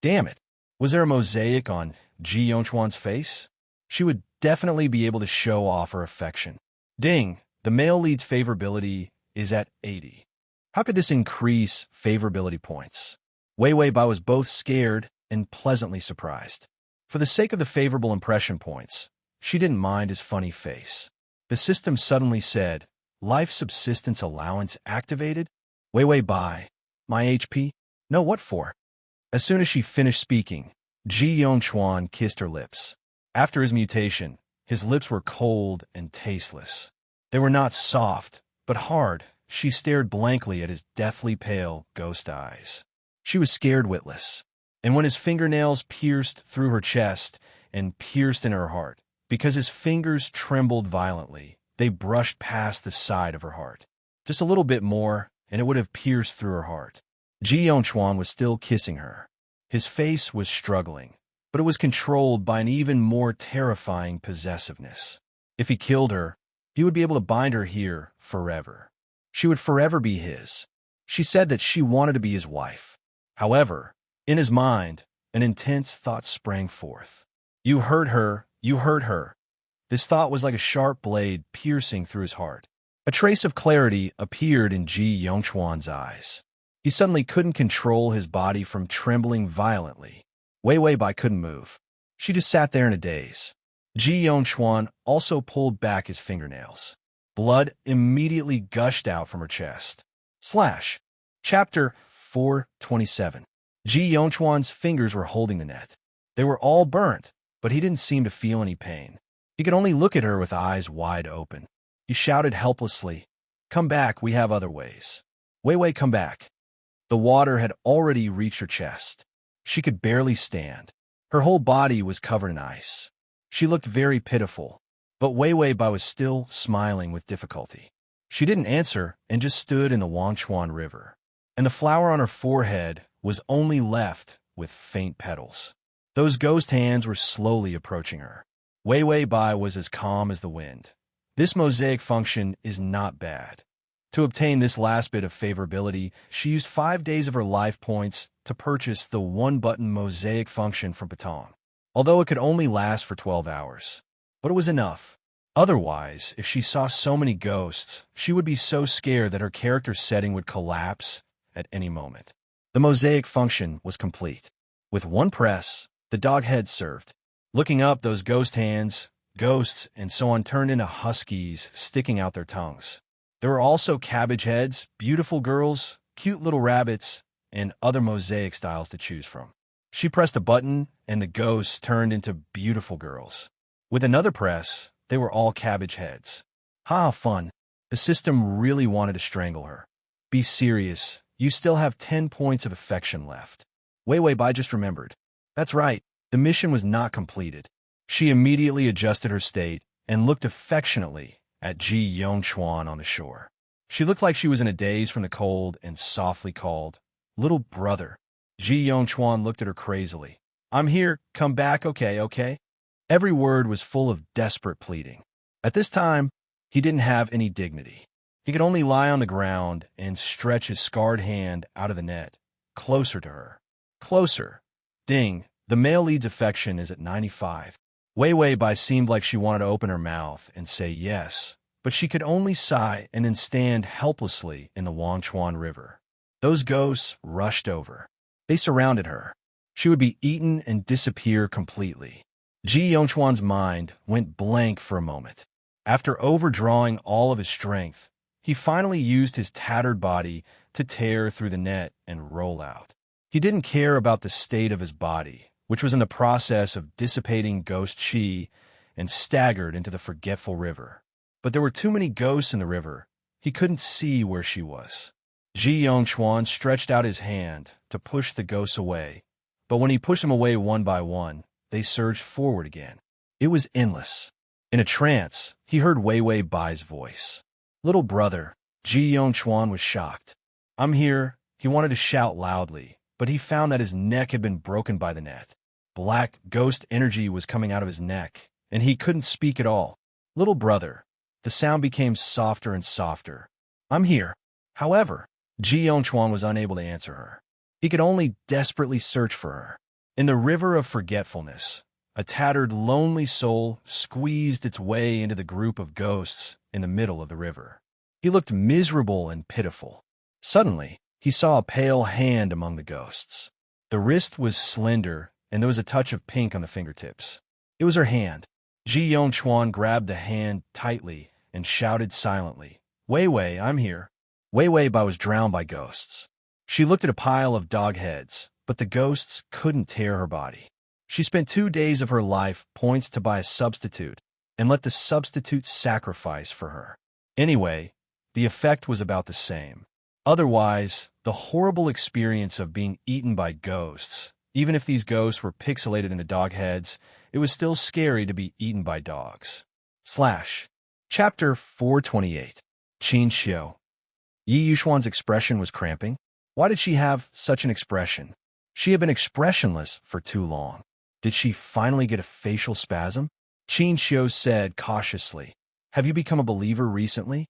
S1: Damn it. Was there a mosaic on Ji Yongchuan's face? She would definitely be able to show off her affection. Ding, the male lead's favorability is at 80. How could this increase favorability points? Wei Wei Bai was both scared and pleasantly surprised. For the sake of the favorable impression points, she didn't mind his funny face. The system suddenly said, "Life subsistence allowance activated?" Wei Wei Bai, my HP? No, what for? As soon as she finished speaking, Ji Yongchuan kissed her lips. After his mutation, his lips were cold and tasteless. They were not soft, but hard. She stared blankly at his deathly pale ghost eyes. She was scared witless. And when his fingernails pierced through her chest and pierced in her heart, because his fingers trembled violently, they brushed past the side of her heart. Just a little bit more, and it would have pierced through her heart. Ji Yongchuan was still kissing her. His face was struggling, but it was controlled by an even more terrifying possessiveness. If he killed her, he would be able to bind her here forever. She would forever be his. She said that she wanted to be his wife. However, in his mind, an intense thought sprang forth. You hurt her, you hurt her. This thought was like a sharp blade piercing through his heart. A trace of clarity appeared in Ji Yongchuan's eyes. He suddenly couldn't control his body from trembling violently. Wei Wei Bai couldn't move. She just sat there in a daze. Ji Yongchuan also pulled back his fingernails. Blood immediately gushed out from her chest. Slash. Chapter 427. Ji Yongchuan's fingers were holding the net. They were all burnt, but he didn't seem to feel any pain. He could only look at her with eyes wide open. He shouted helplessly, "Come back, we have other ways. Wei Wei, come back." The water had already reached her chest. She could barely stand. Her whole body was covered in ice. She looked very pitiful, but Wei Wei Bai was still smiling with difficulty. She didn't answer and just stood in the Wangchuan River, and the flower on her forehead was only left with faint petals. Those ghost hands were slowly approaching her. Wei Wei Bai was as calm as the wind. This mosaic function is not bad. To obtain this last bit of favorability, she used 5 days of her life points to purchase the one-button mosaic function from Patong, although it could only last for 12 hours. But it was enough. Otherwise, if she saw so many ghosts, she would be so scared that her character setting would collapse at any moment. The mosaic function was complete. With one press, the dog head served. Looking up, those ghost hands, ghosts, and so on turned into huskies sticking out their tongues. There were also cabbage heads, beautiful girls, cute little rabbits, and other mosaic styles to choose from. She pressed a button, and the ghosts turned into beautiful girls. With another press, they were all cabbage heads. Ha, fun. The system really wanted to strangle her. Be serious. You still have 10 points of affection left. Wei Wei Bai just remembered. That's right. The mission was not completed. She immediately adjusted her state and looked affectionately at Ji Yongchuan on the shore. She looked like she was in a daze from the cold and softly called, "Little brother." Ji Yongchuan looked at her crazily. "I'm here. Come back, okay? Every word was full of desperate pleading. At this time, he didn't have any dignity. He could only lie on the ground and stretch his scarred hand out of the net, closer to her. Closer. Ding, the male lead's affection is at 95. Wei Wei Bai seemed like she wanted to open her mouth and say yes, but she could only sigh and then stand helplessly in the Wangchuan River. Those ghosts rushed over. They surrounded her. She would be eaten and disappear completely. Ji Yongchuan's mind went blank for a moment. After overdrawing all of his strength, he finally used his tattered body to tear through the net and roll out. He didn't care about the state of his body, which was in the process of dissipating ghost chi, and staggered into the forgetful river. But there were too many ghosts in the river. He couldn't see where she was. Ji Yongchuan stretched out his hand to push the ghosts away, but when he pushed them away one by one, they surged forward again. It was endless. In a trance, he heard Wei Wei Bai's voice. "Little brother." Ji Yongchuan was shocked. "I'm here." He wanted to shout loudly, but he found that his neck had been broken by the net. Black ghost energy was coming out of his neck, and he couldn't speak at all. "Little brother." The sound became softer and softer. "I'm here." However, Ji Yongchuan was unable to answer her. He could only desperately search for her. In the river of forgetfulness, A tattered, lonely soul squeezed its way into the group of ghosts in the middle of the river. He looked miserable and pitiful. Suddenly, he saw a pale hand among the ghosts. The wrist was slender, and there was a touch of pink on the fingertips. It was her hand. Ji Yongchuan grabbed the hand tightly and shouted silently, "Wei Wei, I'm here." Wei Wei Bai was drowned by ghosts. She looked at a pile of dog heads, but the ghosts couldn't tear her body. She spent 2 days of her life points to buy a substitute and let the substitute sacrifice for her. Anyway, the effect was about the same. Otherwise, the horrible experience of being eaten by ghosts, even if these ghosts were pixelated into dog heads, it was still scary to be eaten by dogs. Chapter 428. Qin Xiu. Yi Yuxuan's expression was cramping. Why did she have such an expression? She had been expressionless for too long. Did she finally get a facial spasm? Qin Xiu said cautiously, "Have you become a believer recently?"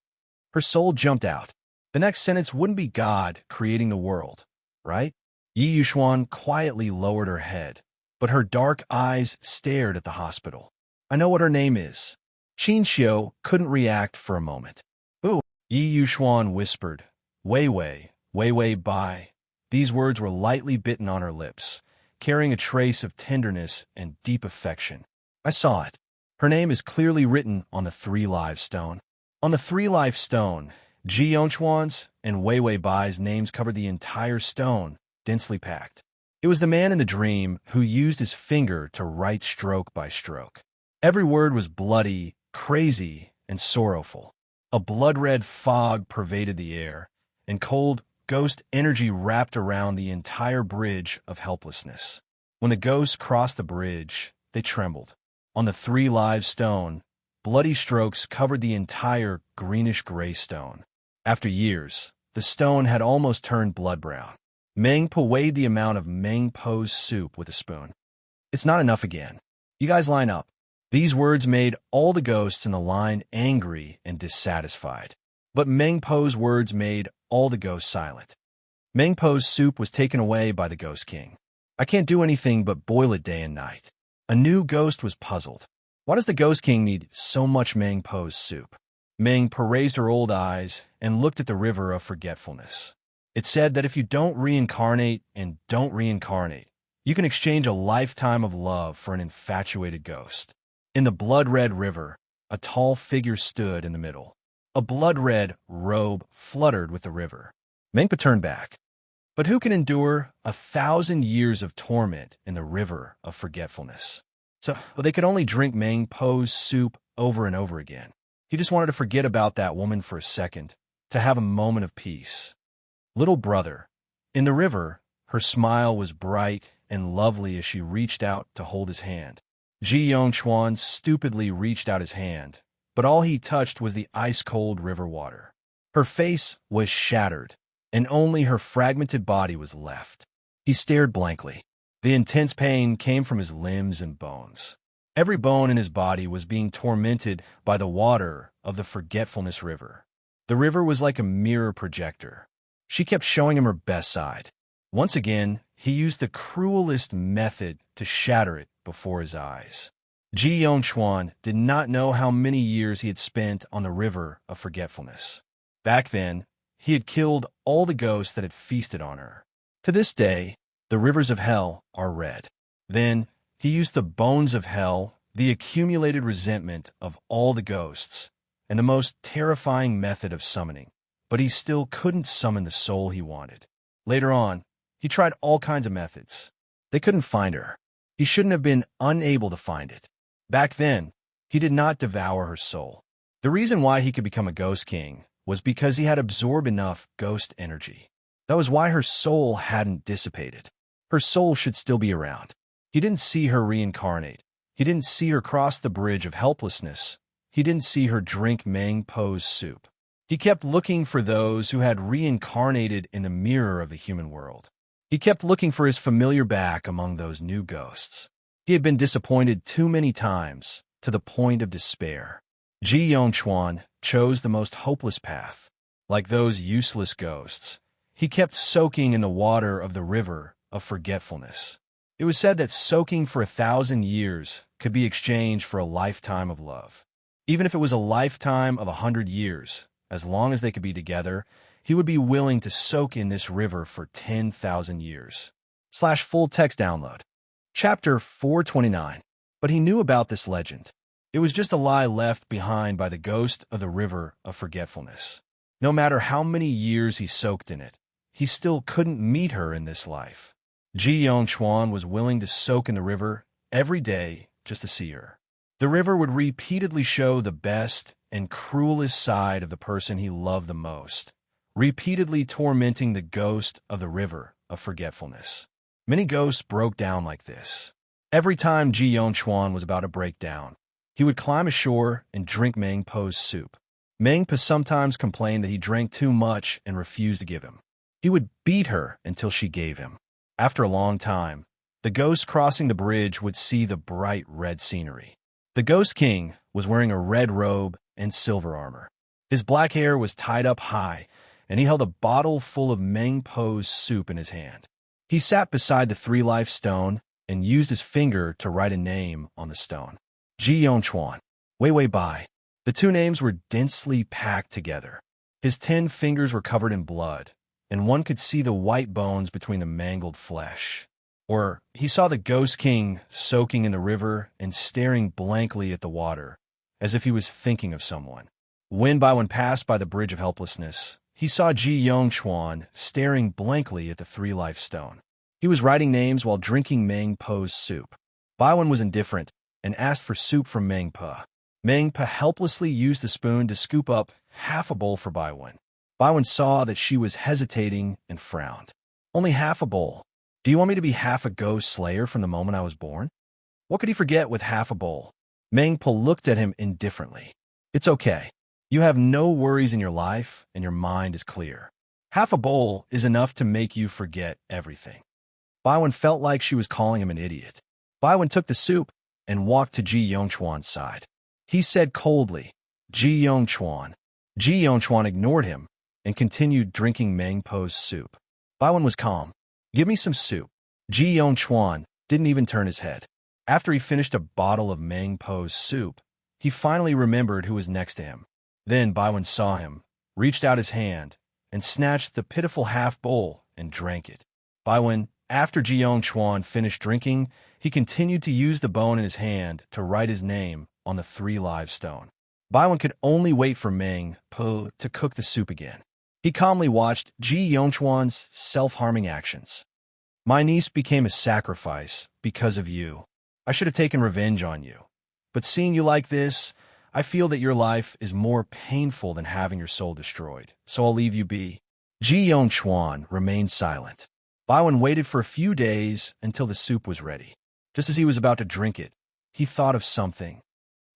S1: Her soul jumped out. The next sentence wouldn't be God creating the world, right? Yi Yuxuan quietly lowered her head, but her dark eyes stared at the hospital. "I know what her name is." Qin Xiu couldn't react for a moment. "Ooh," Yi Yuxuan whispered, "Wei Wei, Wei Wei Bai." These words were lightly bitten on her lips, carrying a trace of tenderness and deep affection. "I saw it. Her name is clearly written on the 3-Live Stone." On the 3-Live Stone, Ji Yongchuan's and Wei Wei Bai's names covered the entire stone, densely packed. It was the man in the dream who used his finger to write stroke by stroke. Every word was bloody, crazy, and sorrowful. A blood-red fog pervaded the air, and cold ghost energy wrapped around the entire bridge of helplessness. When the ghosts crossed the bridge, they trembled. On the 3-Live Stone, bloody strokes covered the entire greenish-gray stone. After years, the stone had almost turned blood-brown. Meng Po weighed the amount of Meng Po's soup with a spoon. "It's not enough again. You guys line up." These words made all the ghosts in the line angry and dissatisfied. But Meng Po's words made all the ghosts silent. Meng Po's soup was taken away by the Ghost King. "I can't do anything but boil it day and night." A new ghost was puzzled. Why does the Ghost King need so much Meng Po's soup? Meng Po raised her old eyes and looked at the river of forgetfulness. It said that if you don't reincarnate and don't reincarnate, you can exchange a lifetime of love for an infatuated ghost. In the blood-red river, a tall figure stood in the middle. A blood-red robe fluttered with the river. Meng Po turned back. But who can endure 1,000 years of torment in the river of forgetfulness? So they could only drink Meng Po's soup over and over again. He just wanted to forget about that woman for a second, to have a moment of peace. Little brother. In the river, her smile was bright and lovely as she reached out to hold his hand. Ji Yongchuan stupidly reached out his hand, but all he touched was the ice-cold river water. Her face was shattered, and only her fragmented body was left. He stared blankly. The intense pain came from his limbs and bones. Every bone in his body was being tormented by the water of the Forgetfulness River. The river was like a mirror projector. She kept showing him her best side. Once again, he used the cruelest method to shatter it before his eyes. Ji Yongchuan did not know how many years he had spent on the river of forgetfulness. Back then, he had killed all the ghosts that had feasted on her. To this day, the rivers of hell are red. Then, he used the bones of hell, the accumulated resentment of all the ghosts, and the most terrifying method of summoning. But he still couldn't summon the soul he wanted. Later on, he tried all kinds of methods. They couldn't find her. He shouldn't have been unable to find it. Back then, he did not devour her soul. The reason why he could become a ghost king was because he had absorbed enough ghost energy. That was why her soul hadn't dissipated. Her soul should still be around. He didn't see her reincarnate. He didn't see her cross the bridge of helplessness. He didn't see her drink Meng Po's soup. He kept looking for those who had reincarnated in the mirror of the human world. He kept looking for his familiar back among those new ghosts. He had been disappointed too many times, to the point of despair. Ji Yongchuan chose the most hopeless path. Like those useless ghosts, he kept soaking in the water of the river of forgetfulness. It was said that soaking for 1,000 years could be exchanged for a lifetime of love. Even if it was a lifetime of 100 years, as long as they could be together, he would be willing to soak in this river for 10,000 years. /full text download. Chapter 429. But he knew about this legend. It was just a lie left behind by the ghost of the river of forgetfulness. No matter how many years he soaked in it, he still couldn't meet her in this life. Ji Yongchuan was willing to soak in the river every day just to see her. The river would repeatedly show the best and cruelest side of the person he loved the most, repeatedly tormenting the ghost of the river of forgetfulness. Many ghosts broke down like this. Every time Ji Yongchuan was about to break down, he would climb ashore and drink Meng Po's soup. Meng Po sometimes complained that he drank too much and refused to give him. He would beat her until she gave him. After a long time, the ghost crossing the bridge would see the bright red scenery. The Ghost King was wearing a red robe and silver armor. His black hair was tied up high, and he held a bottle full of Meng Po's soup in his hand. He sat beside the three-life stone and used his finger to write a name on the stone. Ji Yongchuan, Wei Wei Bai. The two names were densely packed together. His 10 fingers were covered in blood, and one could see the white bones between the mangled flesh. Or he saw the Ghost King soaking in the river and staring blankly at the water, as if he was thinking of someone. When Baiwen passed by the Bridge of Helplessness, he saw Ji Yongchuan staring blankly at the three-life stone. He was writing names while drinking Meng Po's soup. Baiwen was indifferent and asked for soup from Meng Po. Meng Po helplessly used the spoon to scoop up half a bowl for Baiwen. Baiwen saw that she was hesitating and frowned. Only half a bowl. Do you want me to be half a ghost slayer from the moment I was born? What could he forget with half a bowl? Meng Po looked at him indifferently. It's okay. You have no worries in your life, and your mind is clear. Half a bowl is enough to make you forget everything. Baiwen felt like she was calling him an idiot. Baiwen took the soup and walked to Ji Yongchuan's side. He said coldly, Ji Yongchuan. Ji Yongchuan ignored him and continued drinking Meng Po's soup. Baiwen was calm. Give me some soup. Ji Yongchuan didn't even turn his head. After he finished a bottle of Meng Po's soup, he finally remembered who was next to him. Then Baiwen saw him, reached out his hand, and snatched the pitiful half-bowl and drank it. Baiwen, after Ji Yongchuan finished drinking, he continued to use the bone in his hand to write his name on the three-live stone. Baiwen could only wait for Meng Po to cook the soup again. He calmly watched Ji Yongchuan's self-harming actions. My niece became a sacrifice because of you. I should have taken revenge on you. But seeing you like this, I feel that your life is more painful than having your soul destroyed, so I'll leave you be. Ji Yongchuan remained silent. Baiwen waited for a few days until the soup was ready. Just as he was about to drink it, he thought of something.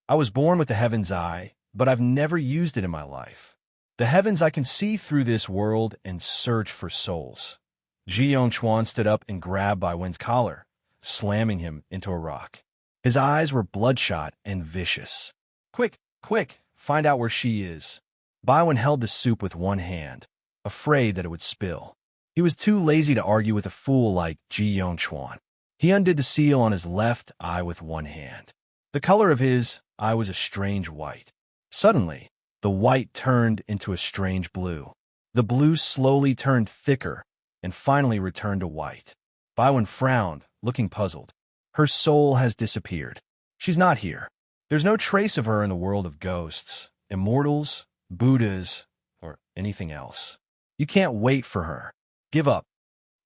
S1: I was born with the heaven's eye, but I've never used it in my life. The heavens I can see through this world and search for souls. Ji Yongchuan stood up and grabbed Baiwen's collar, slamming him into a rock. His eyes were bloodshot and vicious. Quick, quick, find out where she is. Baiwen held the soup with one hand, afraid that it would spill. He was too lazy to argue with a fool like Ji Yongchuan. He undid the seal on his left eye with one hand. The color of his eye was a strange white. Suddenly, the white turned into a strange blue. The blue slowly turned thicker and finally returned to white. Baiwen frowned, looking puzzled. Her soul has disappeared. She's not here. There's no trace of her in the world of ghosts, immortals, Buddhas, or anything else. You can't wait for her. Give up.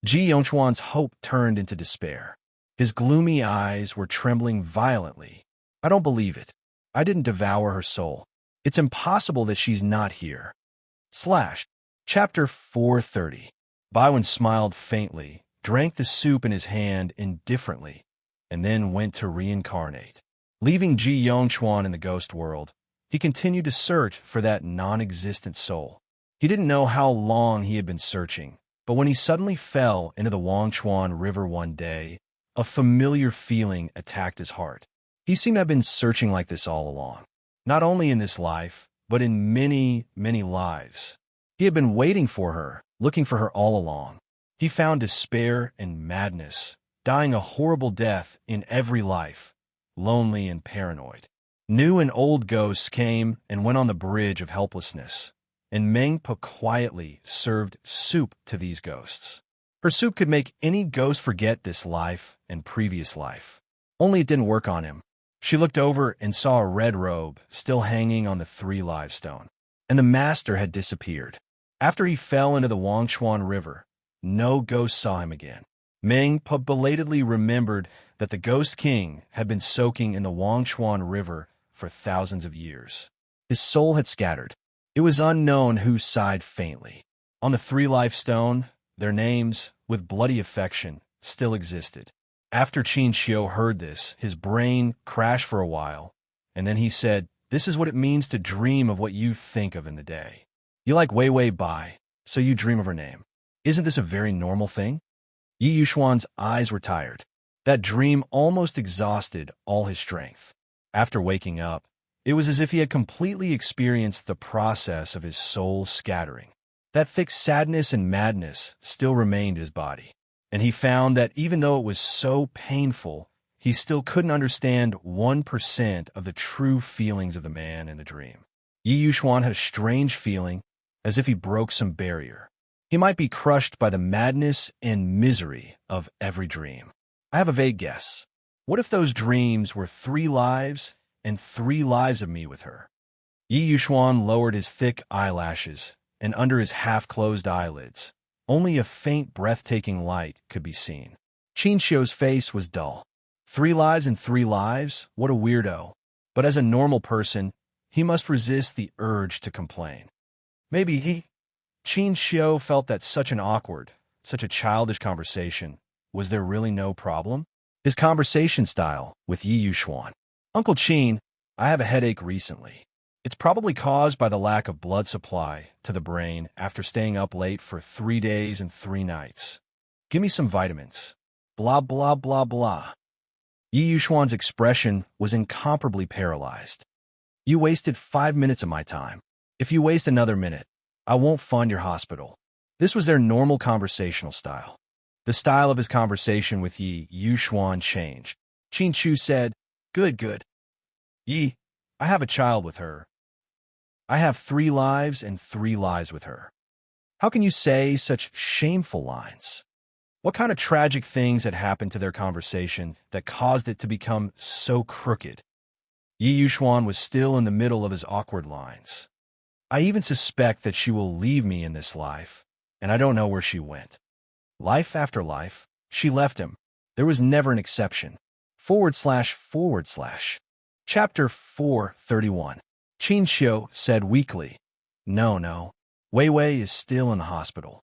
S1: Ji Yongchuan's hope turned into despair. His gloomy eyes were trembling violently. I don't believe it. I didn't devour her soul. It's impossible that she's not here. Chapter 430. Baiwen smiled faintly, drank the soup in his hand indifferently, and then went to reincarnate. Leaving Ji Yongchuan in the ghost world, he continued to search for that non-existent soul. He didn't know how long he had been searching, but when he suddenly fell into the Wangchuan River one day, a familiar feeling attacked his heart. He seemed to have been searching like this all along. Not only in this life, but in many, many lives. He had been waiting for her, looking for her all along. He found despair and madness dying a horrible death in every life, lonely and paranoid. New and old ghosts came and went on the bridge of helplessness, and Mengpa quietly served soup to these ghosts. Her soup could make any ghost forget this life and previous life. Only it didn't work on him. She looked over and saw a red robe still hanging on the 3 live stone, and the master had disappeared. After he fell into the Wangshuan River, no ghost saw him again. Mengpa belatedly remembered that the Ghost King had been soaking in the Wangshuan River for thousands of years. His soul had scattered. It was unknown who sighed faintly. On the 3 life stone, their names, with bloody affection, still existed. After Qin Xiu heard this, his brain crashed for a while, and then he said, "This is what it means to dream of what you think of in the day. You like Wei Wei Bai, so you dream of her name. Isn't this a very normal thing?" Yi Yuxuan's eyes were tired. That dream almost exhausted all his strength. After waking up, it was as if he had completely experienced the process of his soul scattering. That thick sadness and madness still remained in his body, and he found that even though it was so painful, he still couldn't understand 1% of the true feelings of the man in the dream. Yi Yuxuan had a strange feeling, as if he broke some barrier. He might be crushed by the madness and misery of every dream. I have a vague guess. What if those dreams were 3 lives and 3 lives of me with her? Yi Yuxuan lowered his thick eyelashes, and under his half-closed eyelids, only a faint, breathtaking light could be seen. Qin Xiu's face was dull. 3 lives and 3 lives? What a weirdo. But as a normal person, he must resist the urge to complain. Maybe Qin Xiu felt that such an awkward, such a childish conversation. Was there really no problem? His conversation style with Yi Yuxuan. "Uncle Qin, I have a headache recently. It's probably caused by the lack of blood supply to the brain after staying up late for 3 days and 3 nights. Give me some vitamins. Blah, blah, blah, blah." Yi Yuxuan's expression was incomparably paralyzed. "You wasted 5 minutes of my time. If you waste another minute, I won't fund your hospital." This was their normal conversational style. The style of his conversation with Yi Yuxuan changed. Qin Xiu said, Good. Yi, I have a child with her. I have 3 lives and 3 lives with her. How can you say such shameful lines?" What kind of tragic things had happened to their conversation that caused it to become so crooked? Yi Yuxuan was still in the middle of his awkward lines. "I even suspect that she will leave me in this life, and I don't know where she went. Life after life, she left him. There was never an exception. //. Chapter 431. Qin Xiu said weakly, No. Wei Wei is still in the hospital."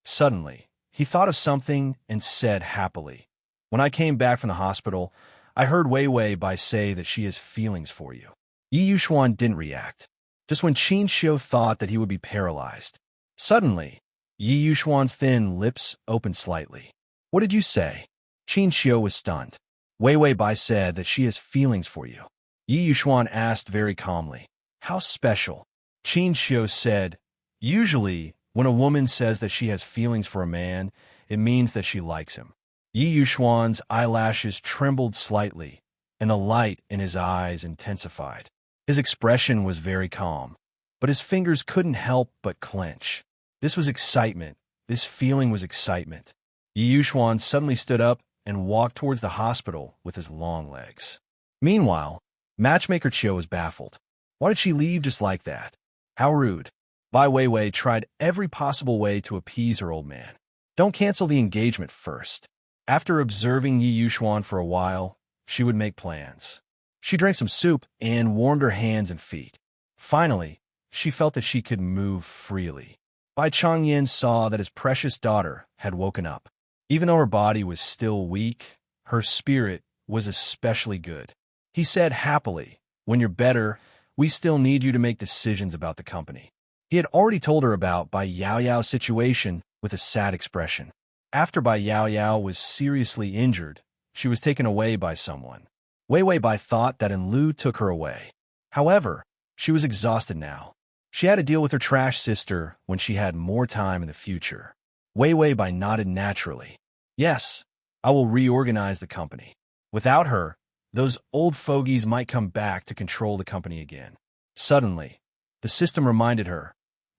S1: Suddenly, he thought of something and said happily, "When I came back from the hospital, I heard Wei Wei Bai say that she has feelings for you." Yi Yuxuan didn't react. Just when Qin Xiu thought that he would be paralyzed, suddenly, Yi Yuxuan's thin lips opened slightly. "What did you say?" Qin Xiu was stunned. "Wei Wei Bai said that she has feelings for you." Yi Yuxuan asked very calmly, "How special?" Qin Xiu said, "Usually, when a woman says that she has feelings for a man, it means that she likes him." Yi Yuxuan's eyelashes trembled slightly, and the light in his eyes intensified. His expression was very calm, but his fingers couldn't help but clench. This was excitement. This feeling was excitement. Yi Yuxuan suddenly stood up and walked towards the hospital with his long legs. Meanwhile, Matchmaker Chiu was baffled. Why did she leave just like that? How rude. Bai Weiwei tried every possible way to appease her old man. Don't cancel the engagement first. After observing Yi Yuxuan for a while, she would make plans. She drank some soup and warmed her hands and feet. Finally, she felt that she could move freely. Bai Changyan saw that his precious daughter had woken up. Even though her body was still weak, her spirit was especially good. He said happily, "When you're better, we still need you to make decisions about the company." He had already told her about Bai Yaoyao's situation with a sad expression. After Bai Yaoyao was seriously injured, she was taken away by someone. Wei Wei Bai thought that Enlu took her away. However, she was exhausted now. She had to deal with her trash sister when she had more time in the future. Wei Wei Bai nodded naturally. "Yes, I will reorganize the company. Without her, those old fogies might come back to control the company again. Suddenly, the system reminded her,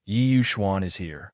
S1: Yi Yuxuan is here.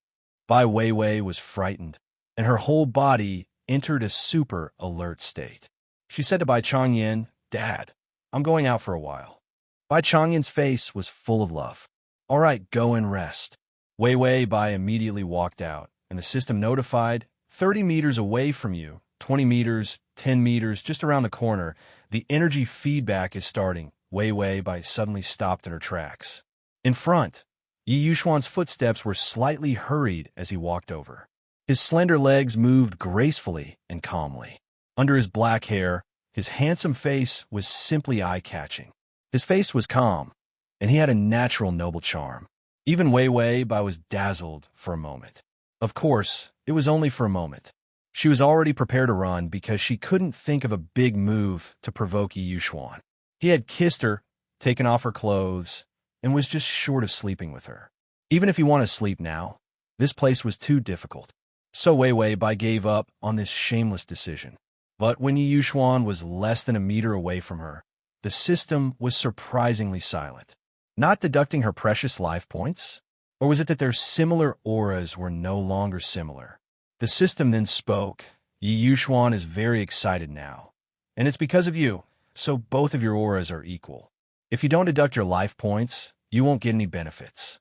S1: Bai Weiwei was frightened, and her whole body entered a super alert state. She said to Bai Changyan, Dad, I'm going out for a while. Bai Changyan's face was full of love. All right, go and rest. Weiwei Bai immediately walked out, and the system notified, 30 meters away from you, 20 meters, 10 meters, just around the corner, the energy feedback is starting. Weiwei Bai suddenly stopped in her tracks. In front, Yi Yuxuan's footsteps were slightly hurried as he walked over. His slender legs moved gracefully and calmly. Under his black hair, his handsome face was simply eye-catching. His face was calm, and he had a natural noble charm. Even Weiwei Bai was dazzled for a moment. Of course, it was only for a moment. She was already prepared to run because she couldn't think of a big move to provoke Yi Yuxuan. He had kissed her, taken off her clothes, and was just short of sleeping with her. Even if he wanted to sleep now, this place was too difficult. So Weiwei Bai gave up on this shameless decision. But when Yi Yuxuan was less than a meter away from her, the system was surprisingly silent. Not deducting her precious life points? Or was it that their similar auras were no longer similar? The system then spoke. Yi Yuxuan is very excited now. And it's because of you, so both of your auras are equal. If you don't deduct your life points, you won't get any benefits.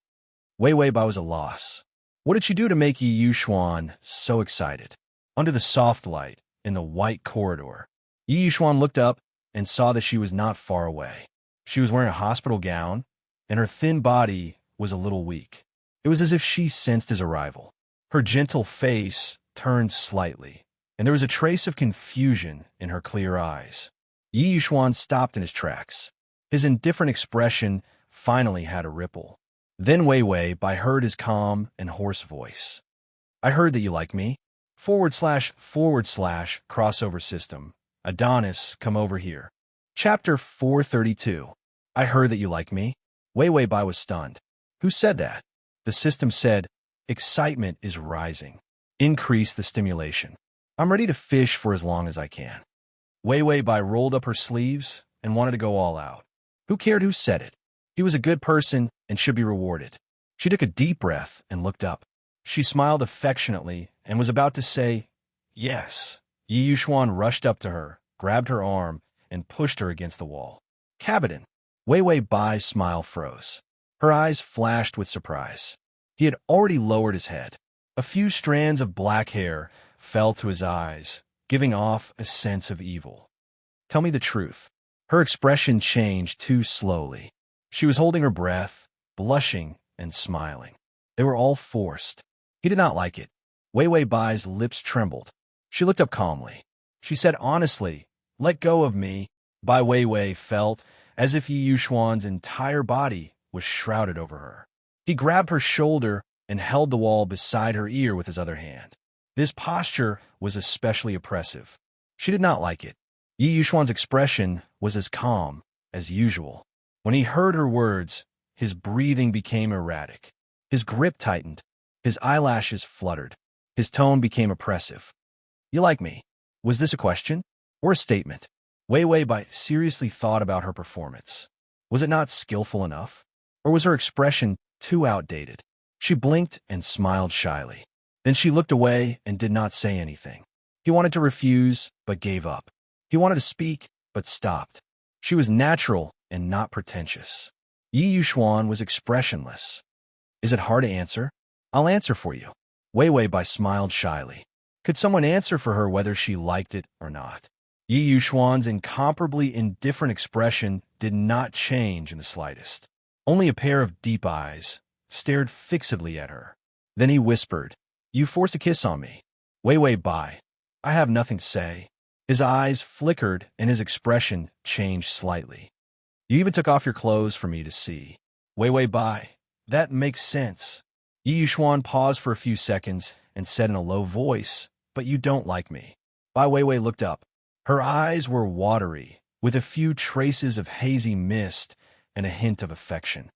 S1: Weiwei Bai was a loss. What did she do to make Yi Yuxuan so excited? Under the soft light, in the white corridor, Yi Yuxuan looked up and saw that she was not far away. She was wearing a hospital gown, and her thin body was a little weak. It was as if she sensed his arrival. Her gentle face turned slightly, and there was a trace of confusion in her clear eyes. Yi Yuxuan stopped in his tracks. His indifferent expression finally had a ripple. Then Weiwei Bai heard his calm and hoarse voice. I heard that you like me. / crossover system. Adonis, come over here. Chapter 432. I heard that you like me. Weiwei Bai was stunned. Who said that? The system said, excitement is rising. Increase the stimulation. I'm ready to fish for as long as I can. Weiwei Bai rolled up her sleeves and wanted to go all out. Who cared who said it? He was a good person and should be rewarded. She took a deep breath and looked up. She smiled affectionately and was about to say, yes. Yi Yuxuan rushed up to her, grabbed her arm, and pushed her against the wall. Cabinet. Weiwei Bai's smile froze. Her eyes flashed with surprise. He had already lowered his head. A few strands of black hair fell to his eyes, giving off a sense of evil. Tell me the truth. Her expression changed too slowly. She was holding her breath, blushing and smiling. They were all forced. He did not like it. Weiwei Bai's lips trembled. She looked up calmly. She said honestly, let go of me. Bai Weiwei felt as if Yi Yuxuan's entire body was shrouded over her. He grabbed her shoulder and held the wall beside her ear with his other hand. This posture was especially oppressive. She did not like it. Yi Yuxuan's expression was as calm as usual. When he heard her words, his breathing became erratic. His grip tightened. His eyelashes fluttered. His tone became oppressive. You like me? Was this a question or a statement? Weiwei Bai seriously thought about her performance. Was it not skillful enough? Or was her expression too outdated? She blinked and smiled shyly. Then she looked away and did not say anything. He wanted to refuse, but gave up. He wanted to speak, but stopped. She was natural and not pretentious. Yi Yuxuan was expressionless. Is it hard to answer? I'll answer for you. Weiwei Bai smiled shyly. Could someone answer for her whether she liked it or not? Yi Yuxuan's incomparably indifferent expression did not change in the slightest. Only a pair of deep eyes stared fixedly at her. Then he whispered, You forced a kiss on me. Weiwei Bai. I have nothing to say. His eyes flickered and his expression changed slightly. You even took off your clothes for me to see. Weiwei Bai. That makes sense. Yi Yuxuan paused for a few seconds and said in a low voice, But you don't like me. Bai Weiwei looked up. Her eyes were watery, with a few traces of hazy mist and a hint of affection.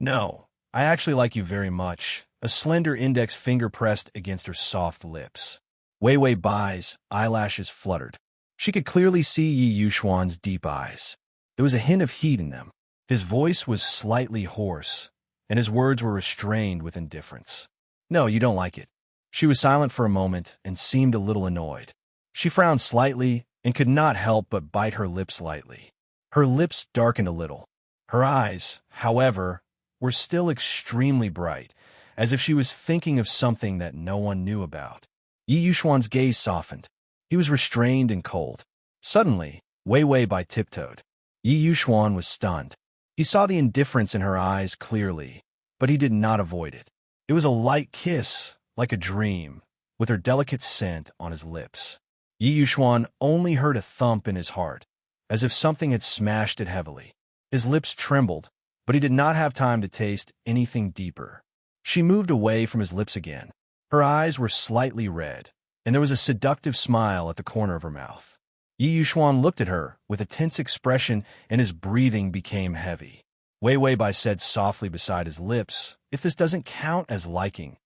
S1: No, I actually like you very much. A slender index finger pressed against her soft lips. Wei Wei Bai's eyelashes fluttered. She could clearly see Yi Yuxuan's deep eyes. There was a hint of heat in them. His voice was slightly hoarse, and his words were restrained with indifference. No, you don't like it. She was silent for a moment and seemed a little annoyed. She frowned slightly and could not help but bite her lips lightly. Her lips darkened a little. Her eyes, however, were still extremely bright, as if she was thinking of something that no one knew about. Yi Yuxuan's gaze softened. He was restrained and cold. Suddenly, Wei Wei Bai tiptoed. Yi Yuxuan was stunned. He saw the indifference in her eyes clearly, but he did not avoid it. It was a light kiss, like a dream, with her delicate scent on his lips. Yi Yuxuan only heard a thump in his heart, as if something had smashed it heavily. His lips trembled, but he did not have time to taste anything deeper. She moved away from his lips again. Her eyes were slightly red, and there was a seductive smile at the corner of her mouth. Yi Yuxuan looked at her with a tense expression, and his breathing became heavy. Wei Wei Bai said softly beside his lips, "If this doesn't count as liking,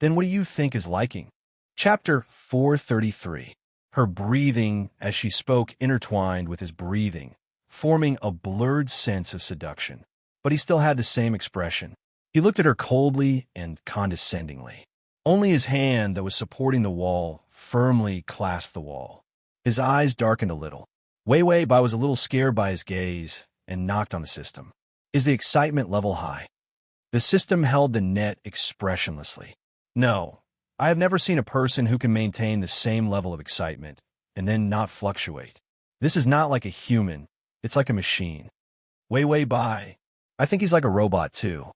S1: then what do you think is liking?" Chapter 433. Her breathing as she spoke intertwined with his breathing, forming a blurred sense of seduction. But he still had the same expression. He looked at her coldly and condescendingly. Only his hand that was supporting the wall firmly clasped the wall. His eyes darkened a little. Wei Wei Bai was a little scared by his gaze and knocked on the system. Is the excitement level high? The system held the net expressionlessly. No, I have never seen a person who can maintain the same level of excitement and then not fluctuate. This is not like a human, it's like a machine. Wei Wei Bai, I think he's like a robot too.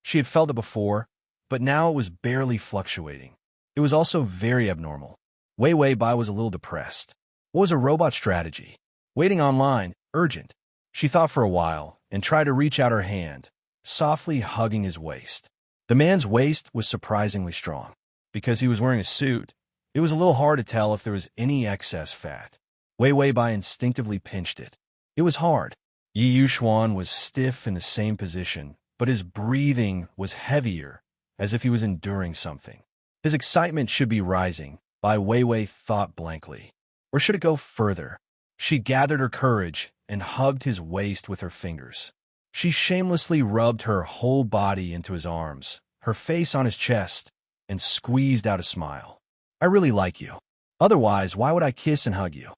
S1: She had felt it before, but now it was barely fluctuating. It was also very abnormal. Wei Wei Bai was a little depressed. What was a robot strategy? Waiting online, urgent. She thought for a while and tried to reach out her hand, softly hugging his waist. The man's waist was surprisingly strong. Because he was wearing a suit, it was a little hard to tell if there was any excess fat. Wei Wei Bai instinctively pinched it. It was hard. Yi Yuxuan was stiff in the same position, but his breathing was heavier, as if he was enduring something. His excitement should be rising, Bai Wei Wei thought blankly. Or should it go further? She gathered her courage and hugged his waist with her fingers. She shamelessly rubbed her whole body into his arms, her face on his chest, and squeezed out a smile. I really like you. Otherwise, why would I kiss and hug you?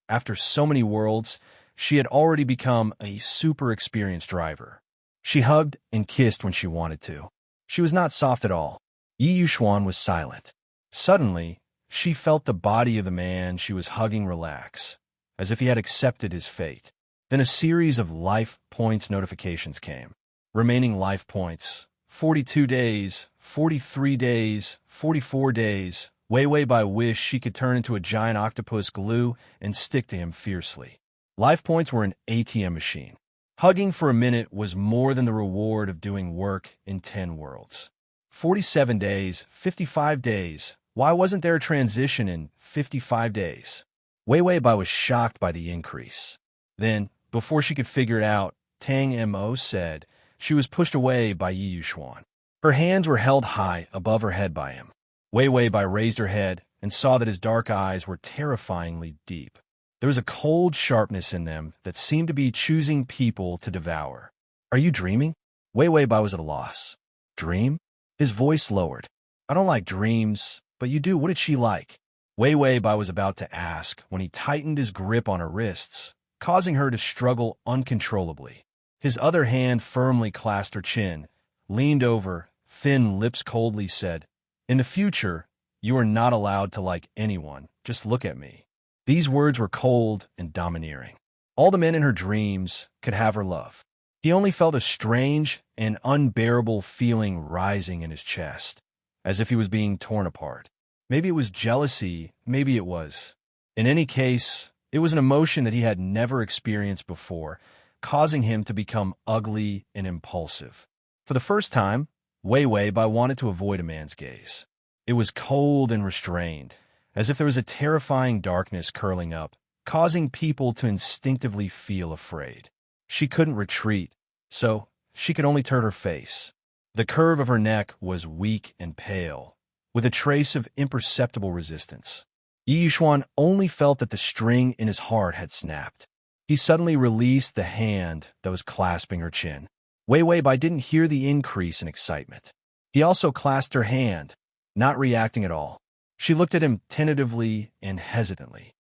S1: After so many worlds, she had already become a super experienced driver. She hugged and kissed when she wanted to. She was not soft at all. Yi Yuxuan was silent. Suddenly, she felt the body of the man she was hugging relax, as if he had accepted his fate. Then a series of life points notifications came. Remaining life points, 42 days, 43 days, 44 days. Wei Wei Bai wished she could turn into a giant octopus glue and stick to him fiercely. Life points were an ATM machine. Hugging for a minute was more than the reward of doing work in 10 worlds. 47 days, 55 days. Why wasn't there a transition in 55 days? Wei Wei Bai was shocked by the increase. Then, before she could figure it out, Tang Mo said she was pushed away by Yi Yuxuan. Her hands were held high above her head by him. Wei Wei Bai raised her head and saw that his dark eyes were terrifyingly deep. There was a cold sharpness in them that seemed to be choosing people to devour. Are you dreaming? Wei Wei Bai was at a loss. Dream? His voice lowered. I don't like dreams, but you do. What did she like? Wei Wei Bai was about to ask when he tightened his grip on her wrists, causing her to struggle uncontrollably. His other hand firmly clasped her chin, leaned over, thin lips coldly said, "In the future, you are not allowed to like anyone. Just look at me." These words were cold and domineering. All the men in her dreams could have her love. He only felt a strange and unbearable feeling rising in his chest, as if he was being torn apart. Maybe it was jealousy, maybe it was. In any case, it was an emotion that he had never experienced before, causing him to become ugly and impulsive. For the first time, Wei Wei Bai wanted to avoid a man's gaze. It was cold and restrained, as if there was a terrifying darkness curling up, causing people to instinctively feel afraid. She couldn't retreat, so she could only turn her face. The curve of her neck was weak and pale, with a trace of imperceptible resistance. Yi Yuxuan only felt that the string in his heart had snapped. He suddenly released the hand that was clasping her chin. Wei Wei Bai didn't hear the increase in excitement. He also clasped her hand, not reacting at all. She looked at him tentatively and hesitantly.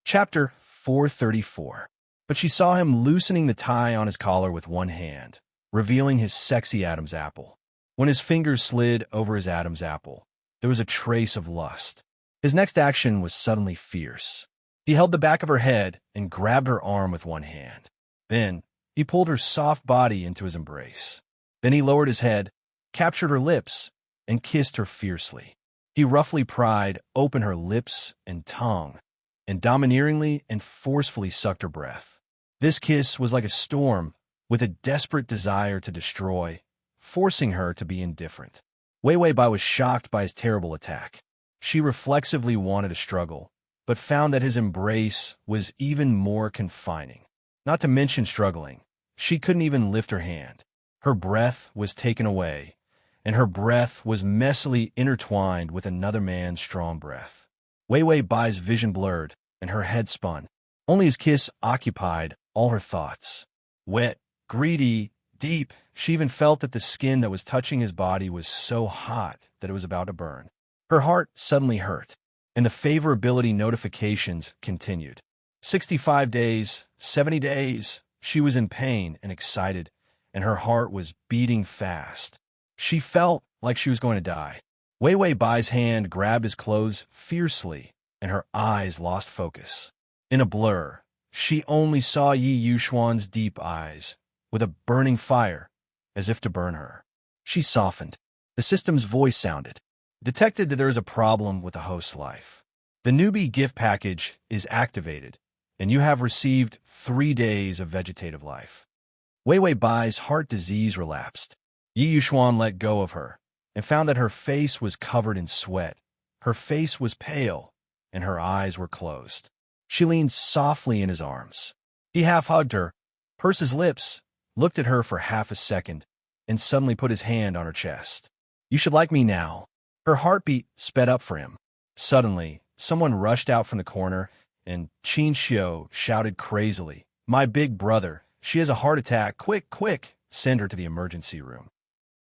S1: Chapter 434. But she saw him loosening the tie on his collar with one hand, revealing his sexy Adam's apple. When his fingers slid over his Adam's apple, there was a trace of lust. His next action was suddenly fierce. He held the back of her head and grabbed her arm with one hand. Then, he pulled her soft body into his embrace. Then he lowered his head, captured her lips, and kissed her fiercely. He roughly pried open her lips and tongue, and domineeringly and forcefully sucked her breath. This kiss was like a storm, with a desperate desire to destroy, forcing her to be indifferent. Wei Wei Bai was shocked by his terrible attack. She reflexively wanted to struggle, but found that his embrace was even more confining. Not to mention struggling, she couldn't even lift her hand. Her breath was taken away, and her breath was messily intertwined with another man's strong breath. Wei Wei Bai's vision blurred, and her head spun. Only his kiss occupied all her thoughts. Wet, greedy, deep, she even felt that the skin that was touching his body was so hot that it was about to burn. Her heart suddenly hurt, and the favorability notifications continued. 65 days, 70 days, she was in pain and excited, and her heart was beating fast. She felt like she was going to die. Wei Wei Bai's hand grabbed his clothes fiercely, and her eyes lost focus. In a blur, she only saw Yi Yuxuan's deep eyes, with a burning fire, as if to burn her. She softened. The system's voice sounded. Detected that there is a problem with the host's life. The newbie gift package is activated, and you have received 3 days of vegetative life. Wei Wei Bai's heart disease relapsed. Yi Yuxuan let go of her, and found that her face was covered in sweat. Her face was pale, and her eyes were closed. She leaned softly in his arms. He half-hugged her, pursed his lips, looked at her for half a second, and suddenly put his hand on her chest. "You should like me now." Her heartbeat sped up for him. Suddenly, someone rushed out from the corner, and Qin Xiu shouted crazily, "My big brother, she has a heart attack. Quick, quick, send her to the emergency room."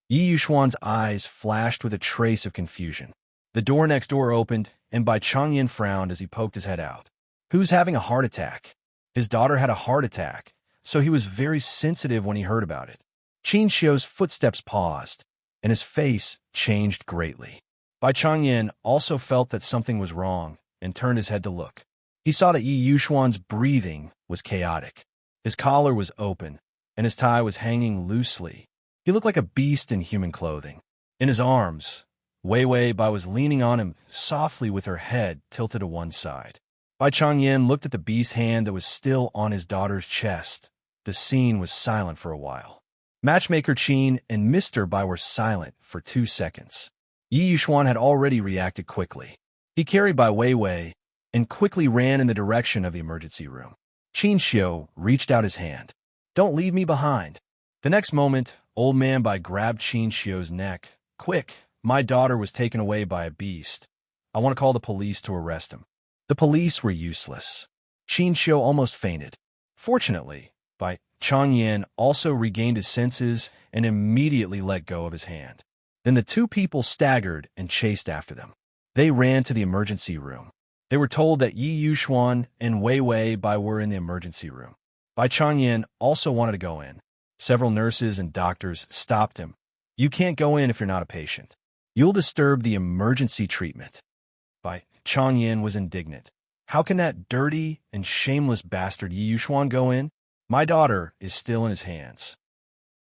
S1: Yi Yuxuan's eyes flashed with a trace of confusion. The door next door opened, and Bai Changyin frowned as he poked his head out. Who's having a heart attack? His daughter had a heart attack, so he was very sensitive when he heard about it. Qin Xiu's footsteps paused, and his face changed greatly. Bai Changyin also felt that something was wrong and turned his head to look. He saw that Yi Yuxuan's breathing was chaotic. His collar was open, and his tie was hanging loosely. He looked like a beast in human clothing. In his arms, Wei Wei Bai was leaning on him softly with her head tilted to one side. Bai Changyin looked at the beast hand that was still on his daughter's chest. The scene was silent for a while. Matchmaker Qin and Mr. Bai were silent for 2 seconds. Yi Yuxuan had already reacted quickly. He carried Bai Wei Wei and quickly ran in the direction of the emergency room. Qin Xiu reached out his hand. "Don't leave me behind." The next moment, Old Man Bai grabbed Qin Xiu's neck. "Quick, my daughter was taken away by a beast. I want to call the police to arrest him." The police were useless. Qin Xiu almost fainted. Fortunately, Bai Changyin also regained his senses and immediately let go of his hand. Then the two people staggered and chased after them. They ran to the emergency room. They were told that Yi Yuxuan and Wei Wei Bai were in the emergency room. Bai Changyin also wanted to go in. Several nurses and doctors stopped him. "You can't go in if you're not a patient. You'll disturb the emergency treatment." Bai Changyin was indignant. "How can that dirty and shameless bastard Yi Yuxuan go in? My daughter is still in his hands."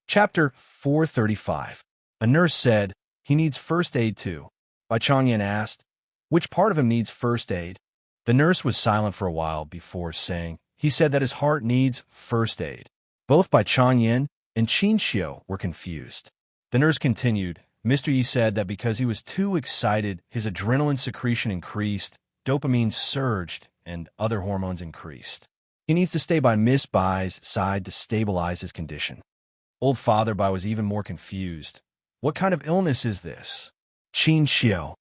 S1: Chapter 435. A nurse said, "He needs first aid too." Bai Changyin asked, "Which part of him needs first aid?" The nurse was silent for a while before saying, "He said that his heart needs first aid." Both Bai Changyin and Qin Xiu were confused. The nurse continued, "Mr. Yi said that because he was too excited, his adrenaline secretion increased, dopamine surged, and other hormones increased. He needs to stay by Miss Bai's side to stabilize his condition." Old Father Bai was even more confused. "What kind of illness is this?" Qin Xiu,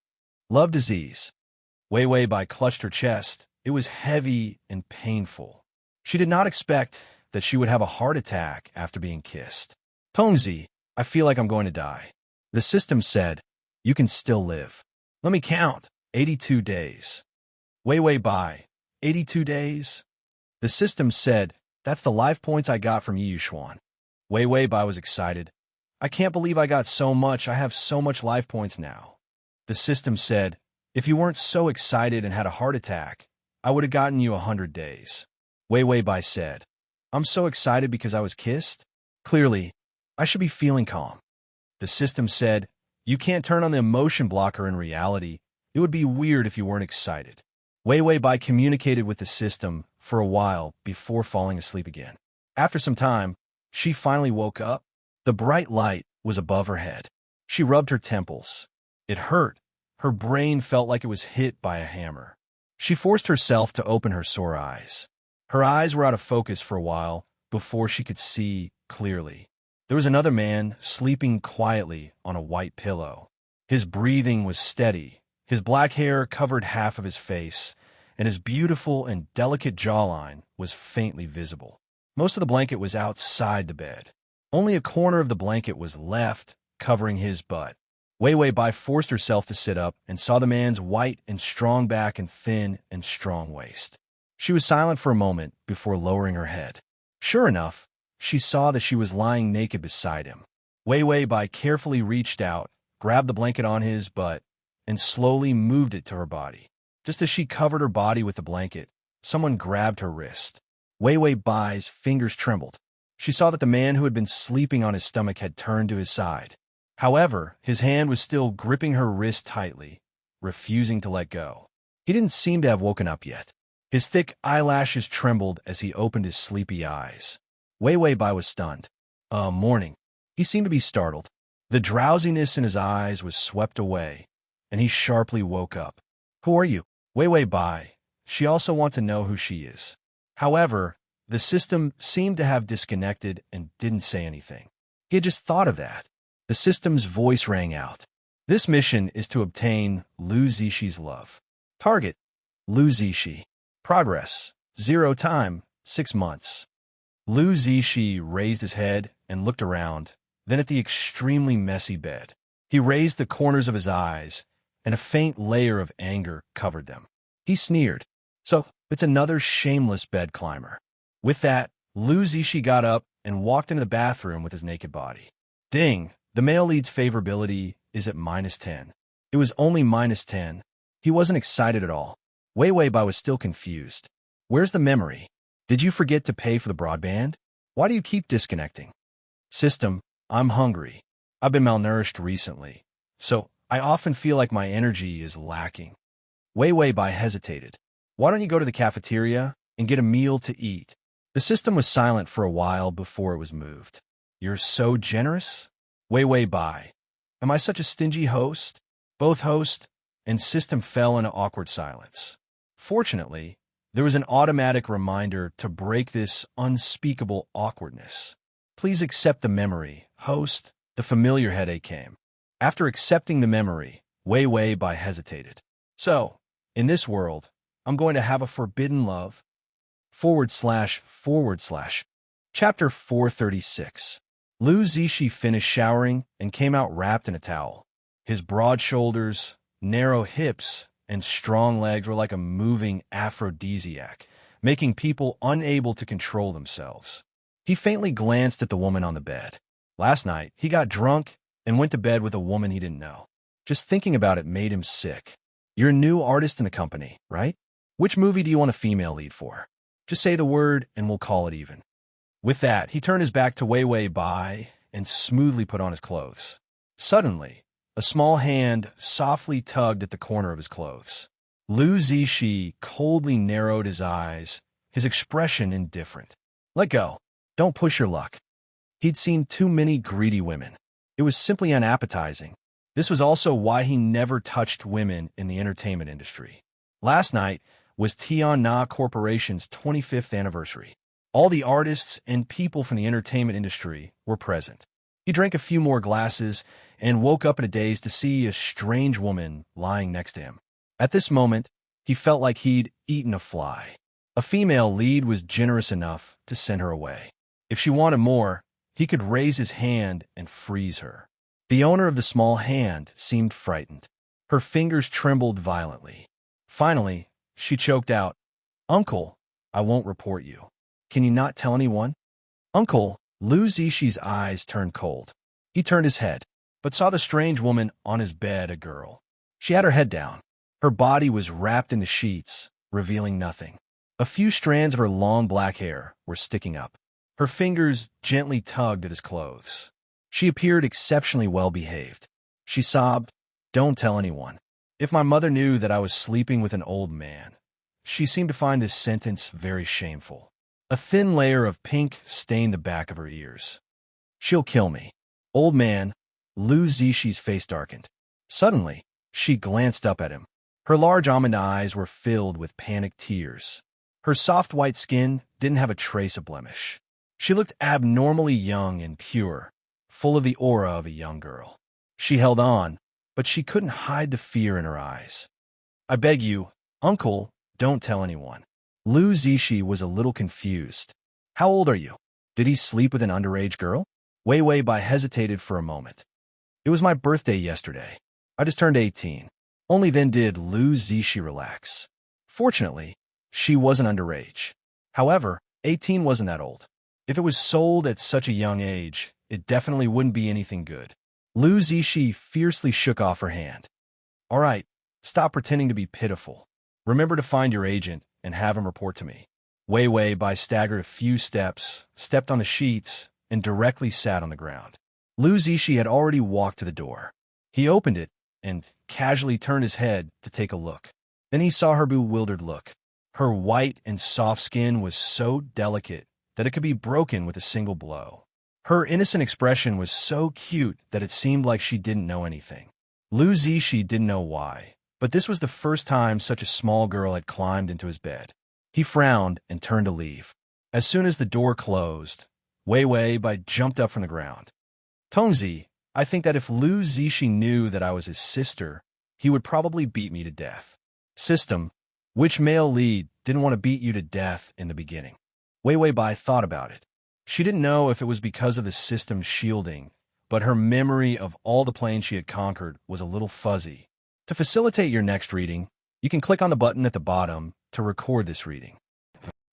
S1: Love disease. Wei Wei Bai clutched her chest. It was heavy and painful. She did not expect that she would have a heart attack after being kissed. Tongzi, I feel like I'm going to die. The system said, you can still live. Let me count. 82 days. Wei Wei Bai. 82 days? The system said, that's the life points I got from Yi Xuan. Wei Wei Bai was excited. I can't believe I got so much. I have so much life points now. The system said, if you weren't so excited and had a heart attack, I would have gotten you 100 days. Wei Wei Bai said, I'm so excited because I was kissed? Clearly, I should be feeling calm. The system said, you can't turn on the emotion blocker in reality. It would be weird if you weren't excited. Wei Wei Bai communicated with the system for a while before falling asleep again. After some time, she finally woke up. The bright light was above her head. She rubbed her temples. It hurt. Her brain felt like it was hit by a hammer. She forced herself to open her sore eyes. Her eyes were out of focus for a while before she could see clearly. There was another man sleeping quietly on a white pillow. His breathing was steady. His black hair covered half of his face, and his beautiful and delicate jawline was faintly visible. Most of the blanket was outside the bed. Only a corner of the blanket was left, covering his butt. Wei Wei Bai forced herself to sit up and saw the man's white and strong back and thin and strong waist. She was silent for a moment before lowering her head. Sure enough, she saw that she was lying naked beside him. Wei Wei Bai carefully reached out, grabbed the blanket on his butt, and slowly moved it to her body. Just as she covered her body with the blanket, someone grabbed her wrist. Wei Wei Bai's fingers trembled. She saw that the man who had been sleeping on his stomach had turned to his side. However, his hand was still gripping her wrist tightly, refusing to let go. He didn't seem to have woken up yet. His thick eyelashes trembled as he opened his sleepy eyes. Wei Wei Bai was stunned. Morning. He seemed to be startled. The drowsiness in his eyes was swept away, and he sharply woke up. Who are you? Wei Wei Bai. She also wants to know who she is. However, the system seemed to have disconnected and didn't say anything. He had just thought of that. The system's voice rang out. This mission is to obtain Lu Zixi love. Target: Lu Zixi. Progress: 0 time, 6 months. Lu Zixi raised his head and looked around, then at the extremely messy bed. He raised the corners of his eyes, and a faint layer of anger covered them. He sneered. So, it's another shameless bed climber. With that, Lu Zixi got up and walked into the bathroom with his naked body. Ding! The male lead's favorability is at -10. It was only -10. He wasn't excited at all. Wei Wei Bai was still confused. Where's the memory? Did you forget to pay for the broadband? Why do you keep disconnecting? System, I'm hungry. I've been malnourished recently, so I often feel like my energy is lacking. Wei Wei Bai hesitated. Why don't you go to the cafeteria and get a meal to eat? The system was silent for a while before it was moved. You're so generous? Wei Wei Bai. Am I such a stingy host? Both host and system fell into awkward silence. Fortunately, there was an automatic reminder to break this unspeakable awkwardness. Please accept the memory, host. The familiar headache came. After accepting the memory, Wei Wei Bai hesitated. So, in this world, I'm going to have a forbidden love. / Chapter 436. Lu Zixi finished showering and came out wrapped in a towel. His broad shoulders, narrow hips, and strong legs were like a moving aphrodisiac, making people unable to control themselves. He faintly glanced at the woman on the bed. Last night, he got drunk and went to bed with a woman he didn't know. Just thinking about it made him sick. You're a new artist in the company, right? Which movie do you want a female lead for? Just say the word and we'll call it even. With that, he turned his back to Wei Wei Bai and smoothly put on his clothes. Suddenly, a small hand softly tugged at the corner of his clothes. Lu Zixi coldly narrowed his eyes, his expression indifferent. Let go. Don't push your luck. He'd seen too many greedy women. It was simply unappetizing. This was also why he never touched women in the entertainment industry. Last night was Tian Na Corporation's 25th anniversary. All the artists and people from the entertainment industry were present. He drank a few more glasses and woke up in a daze to see a strange woman lying next to him. At this moment, he felt like he'd eaten a fly. A female lead was generous enough to send her away. If she wanted more, he could raise his hand and freeze her. The owner of the small hand seemed frightened. Her fingers trembled violently. Finally, she choked out, "Uncle, I won't report you. Can you not tell anyone?" "Uncle," Lu Zixi's eyes turned cold. He turned his head, but saw the strange woman on his bed, a girl. She had her head down. Her body was wrapped in the sheets, revealing nothing. A few strands of her long black hair were sticking up. Her fingers gently tugged at his clothes. She appeared exceptionally well behaved. She sobbed, "Don't tell anyone. If my mother knew that I was sleeping with an old man." She seemed to find this sentence very shameful. A thin layer of pink stained the back of her ears. "She'll kill me." "Old man," Lu Zixi's face darkened. Suddenly, she glanced up at him. Her large almond eyes were filled with panicked tears. Her soft white skin didn't have a trace of blemish. She looked abnormally young and pure, full of the aura of a young girl. She held on, but she couldn't hide the fear in her eyes. "I beg you, uncle, don't tell anyone." Lu Zixi was a little confused. "How old are you? Did he sleep with an underage girl?" Wei Wei Bai hesitated for a moment. "It was my birthday yesterday. I just turned 18. Only then did Lu Zixi relax. Fortunately, she wasn't underage. However, 18 wasn't that old. If it was sold at such a young age, it definitely wouldn't be anything good. Lu Zixi fiercely shook off her hand. "All right, stop pretending to be pitiful. Remember to find your agent and have him report to me." Wei Wei Bai staggered a few steps, stepped on the sheets, and directly sat on the ground. Lu Zixi had already walked to the door. He opened it and casually turned his head to take a look. Then he saw her bewildered look. Her white and soft skin was so delicate that it could be broken with a single blow. Her innocent expression was so cute that it seemed like she didn't know anything. Lu Zixi didn't know why, but this was the first time such a small girl had climbed into his bed. He frowned and turned to leave. As soon as the door closed, Wei Wei Bai jumped up from the ground. "Tongzi, I think that if Lu Zixi knew that I was his sister, he would probably beat me to death." "System, which male lead didn't want to beat you to death in the beginning?" Wei Wei Bai thought about it. She didn't know if it was because of the system's shielding, but her memory of all the planes she had conquered was a little fuzzy. To facilitate your next reading, you can click on the button at the bottom to record this reading.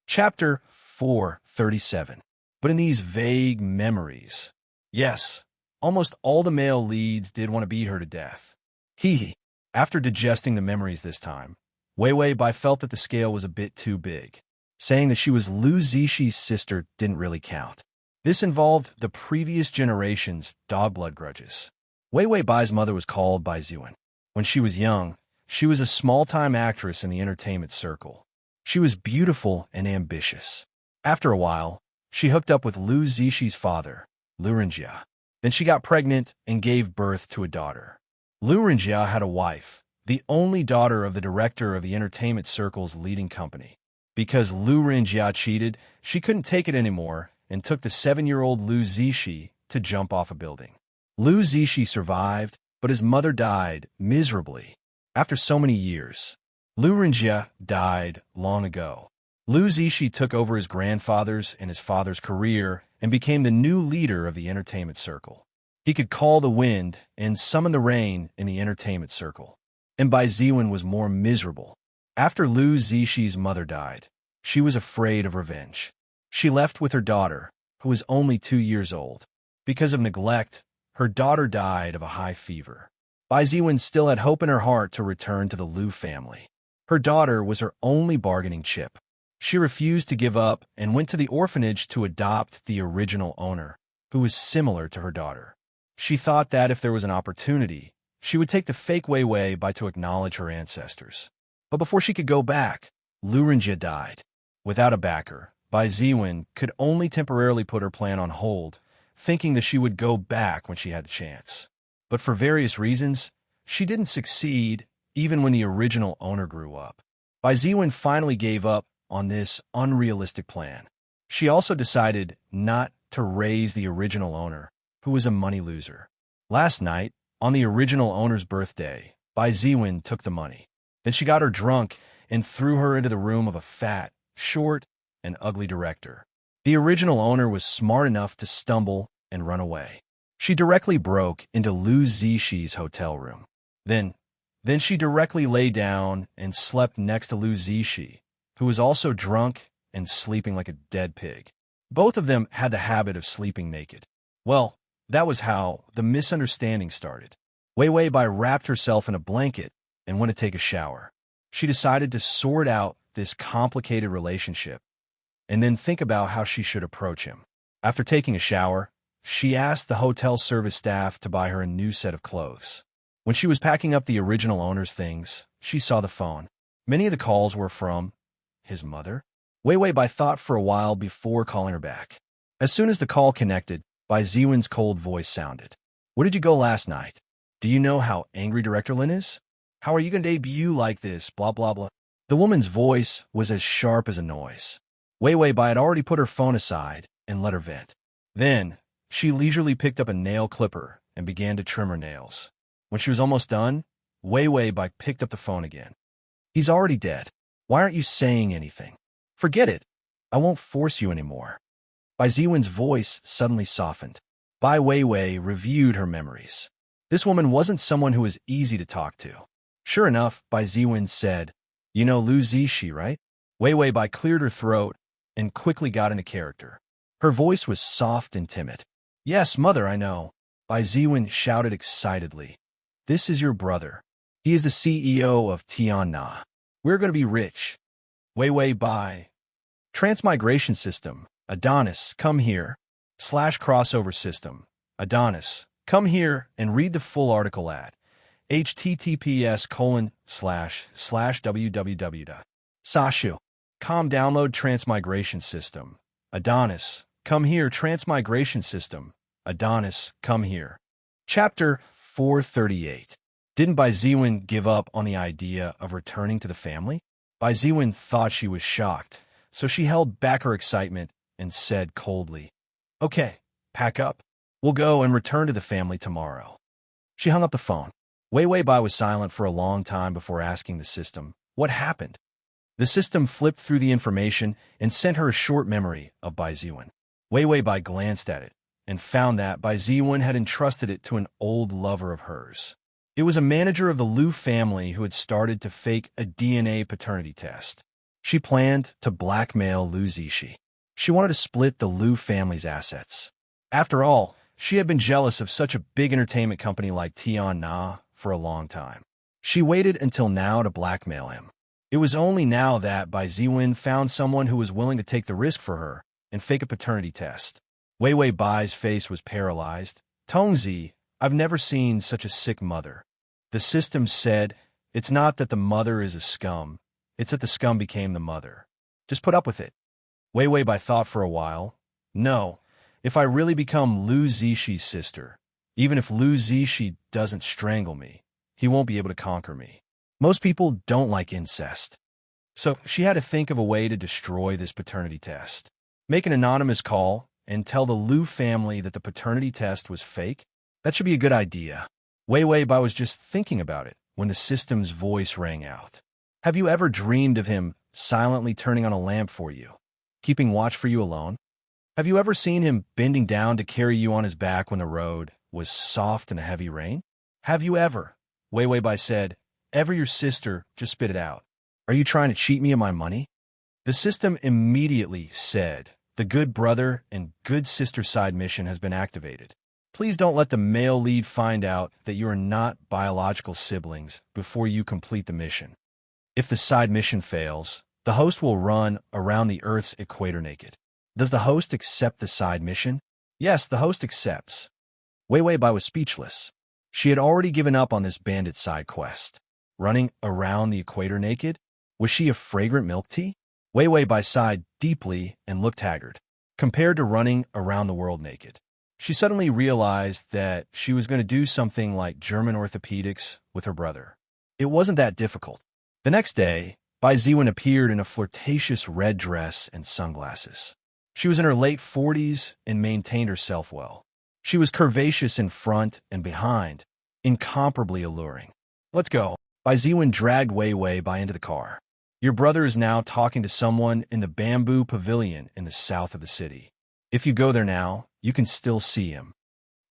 S1: Chapter 437. But in these vague memories. Yes, almost all the male leads did want to beat her to death. Hee. After digesting the memories this time, Wei Wei Bai felt that the scale was a bit too big. Saying that she was Lu Zixi's sister didn't really count. This involved the previous generation's dog-blood grudges. Wei Wei Bai's mother was called Bai Ziwen. When she was young, she was a small-time actress in the entertainment circle. She was beautiful and ambitious. After a while, she hooked up with Lu Zixi's father, Lu Renjia. Then she got pregnant and gave birth to a daughter. Lu Renjia had a wife, the only daughter of the director of the entertainment circle's leading company. Because Lu Renjia cheated, she couldn't take it anymore and took the 7-year-old Lu Zixi to jump off a building. Lu Zixi survived, but his mother died miserably. After so many years, Lu Renjia died long ago. Lu Zixi took over his grandfather's and his father's career and became the new leader of the entertainment circle. He could call the wind and summon the rain in the entertainment circle. And Bai Ziwen was more miserable. After Lu Zixi's mother died, she was afraid of revenge. She left with her daughter, who was only 2 years old. Because of neglect, her daughter died of a high fever. Bai Ziwen still had hope in her heart to return to the Lu family. Her daughter was her only bargaining chip. She refused to give up and went to the orphanage to adopt the original owner, who was similar to her daughter. She thought that if there was an opportunity, she would take the fake Wei Wei Bai to acknowledge her ancestors. But before she could go back, Lu Renjia died. Without a backer, Bai Ziwen could only temporarily put her plan on hold, thinking that she would go back when she had the chance. But for various reasons, she didn't succeed even when the original owner grew up. Bai Ziwen finally gave up on this unrealistic plan. She also decided not to raise the original owner, who was a money loser. Last night, on the original owner's birthday, Bai Ziwen took the money. Then she got her drunk and threw her into the room of a fat, short, and ugly director. The original owner was smart enough to stumble and run away. She directly broke into Lu Zixi hotel room. Then she directly lay down and slept next to Lu Zixi, who was also drunk and sleeping like a dead pig. Both of them had the habit of sleeping naked. Well, that was how the misunderstanding started. Wei Wei Bai wrapped herself in a blanket and went to take a shower. She decided to sort out this complicated relationship and then think about how she should approach him. After taking a shower, she asked the hotel service staff to buy her a new set of clothes. When she was packing up the original owner's things, she saw the phone. Many of the calls were from his mother. Wei Wei Bai thought for a while before calling her back. As soon as the call connected, Bai Ziwen's cold voice sounded. "Where did you go last night? Do you know how angry Director Lin is? How are you going to debut like this, blah blah blah?" The woman's voice was as sharp as a noise. Wei Wei Bai had already put her phone aside and let her vent. Then, she leisurely picked up a nail clipper and began to trim her nails. When she was almost done, Wei Wei Bai picked up the phone again. "He's already dead. Why aren't you saying anything? Forget it. I won't force you anymore." Bai Ziwen's voice suddenly softened. Bai Weiwei reviewed her memories. This woman wasn't someone who was easy to talk to. Sure enough, Bai Ziwen said, "You know Lu Zixi, right?" Weiwei Bai cleared her throat and quickly got into character. Her voice was soft and timid. "Yes, mother, I know." Bai Ziwen shouted excitedly. "This is your brother. He is the CEO of Tianna. We're going to be rich." Weiwei Bai. Transmigration system. Adonis, come here. /crossover system. Adonis, come here and read the full article at https://www.sashu.com. Download transmigration system. Adonis, come here. Transmigration system. Adonis, come here. Chapter 438. Didn't Bai Ziwen give up on the idea of returning to the family? Bai Ziwen thought she was shocked, so she held back her excitement and said coldly, "Okay, pack up. We'll go and return to the family tomorrow." She hung up the phone. Wei Wei Bai was silent for a long time before asking the system, "What happened?" The system flipped through the information and sent her a short memory of Bai Ziwen. Wei Wei Bai glanced at it and found that Bai Ziwen had entrusted it to an old lover of hers. It was a manager of the Liu family who had started to fake a DNA paternity test. She planned to blackmail Lu Zixi. She wanted to split the Liu family's assets. After all, she had been jealous of such a big entertainment company like Tianna for a long time. She waited until now to blackmail him. It was only now that Bai Ziwen found someone who was willing to take the risk for her and fake a paternity test. Wei Wei Bai's face was paralyzed. "Tongzi, I've never seen such a sick mother." The system said, "It's not that the mother is a scum. It's that the scum became the mother. Just put up with it." Wei Wei Bai thought for a while. "No, if I really become Lu Zixi's sister, even if Lu Zixi doesn't strangle me, he won't be able to conquer me. Most people don't like incest." So she had to think of a way to destroy this paternity test. Make an anonymous call and tell the Liu family that the paternity test was fake? That should be a good idea. Wei Wei Bai was just thinking about it when the system's voice rang out. "Have you ever dreamed of him silently turning on a lamp for you, keeping watch for you alone? Have you ever seen him bending down to carry you on his back when the road was soft in a heavy rain? Have you ever?" Wei Wei Bai said, "Ever your sister, just spit it out. Are you trying to cheat me of my money?" The system immediately said, "The good brother and good sister side mission has been activated. Please don't let the male lead find out that you are not biological siblings before you complete the mission. If the side mission fails, the host will run around the Earth's equator naked." Does the host accept the side mission? Yes, the host accepts. Wei Wei Bai was speechless. She had already given up on this bandit side quest. Running around the equator naked? Was she a fragrant milk tea? Wei Wei Bai sighed deeply and looked haggard. Compared to running around the world naked, she suddenly realized that she was going to do something like German orthopedics with her brother. It wasn't that difficult. The next day, Bai Ziwen appeared in a flirtatious red dress and sunglasses. She was in her late 40s and maintained herself well. She was curvaceous in front and behind, incomparably alluring. "Let's go." Bai Ziwen dragged Wei Wei Bai into the car. "Your brother is now talking to someone in the bamboo pavilion in the south of the city. If you go there now, you can still see him."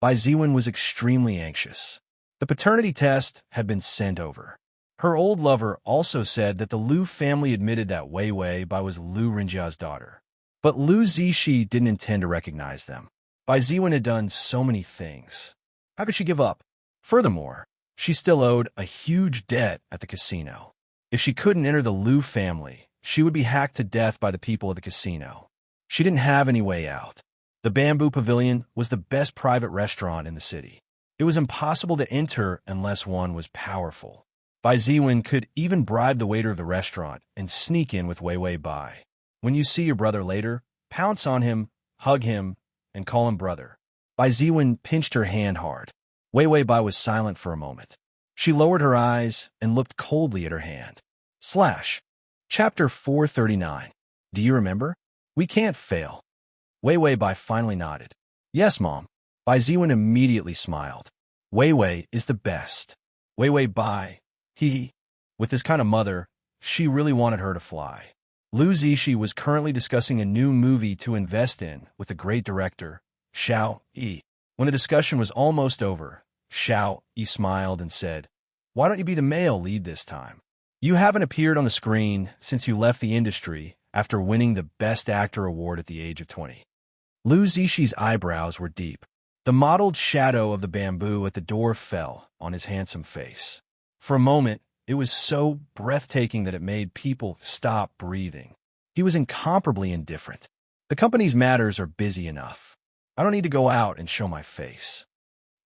S1: Bai Ziwen was extremely anxious. The paternity test had been sent over. Her old lover also said that the Liu family admitted that Wei Wei Bai was Liu Renjia's daughter. But Liu Zixi didn't intend to recognize them. Bai Ziwen had done so many things. How could she give up? Furthermore, she still owed a huge debt at the casino. If she couldn't enter the Liu family, she would be hacked to death by the people of the casino. She didn't have any way out. The Bamboo Pavilion was the best private restaurant in the city. It was impossible to enter unless one was powerful. Bai Ziwen could even bribe the waiter of the restaurant and sneak in with Wei Wei Bai. When you see your brother later, pounce on him, hug him, and call him brother. Bai Ziwen pinched her hand hard. Wei Wei Bai was silent for a moment. She lowered her eyes and looked coldly at her hand. Chapter 439. Do you remember? We can't fail. Wei Wei Bai finally nodded. Yes, Mom. Bai Ziwen immediately smiled. Wei Wei is the best. Wei Wei Bai, with this kind of mother, she really wanted her to fly. Liu Zixi was currently discussing a new movie to invest in with a great director, Xiao Yi. When the discussion was almost over, Xiao Yi smiled and said, "Why don't you be the male lead this time? You haven't appeared on the screen since you left the industry after winning the Best Actor award at the age of 20. Liu Zixi's eyebrows were deep. The mottled shadow of the bamboo at the door fell on his handsome face. For a moment, it was so breathtaking that it made people stop breathing. He was incomparably indifferent. The company's matters are busy enough. I don't need to go out and show my face.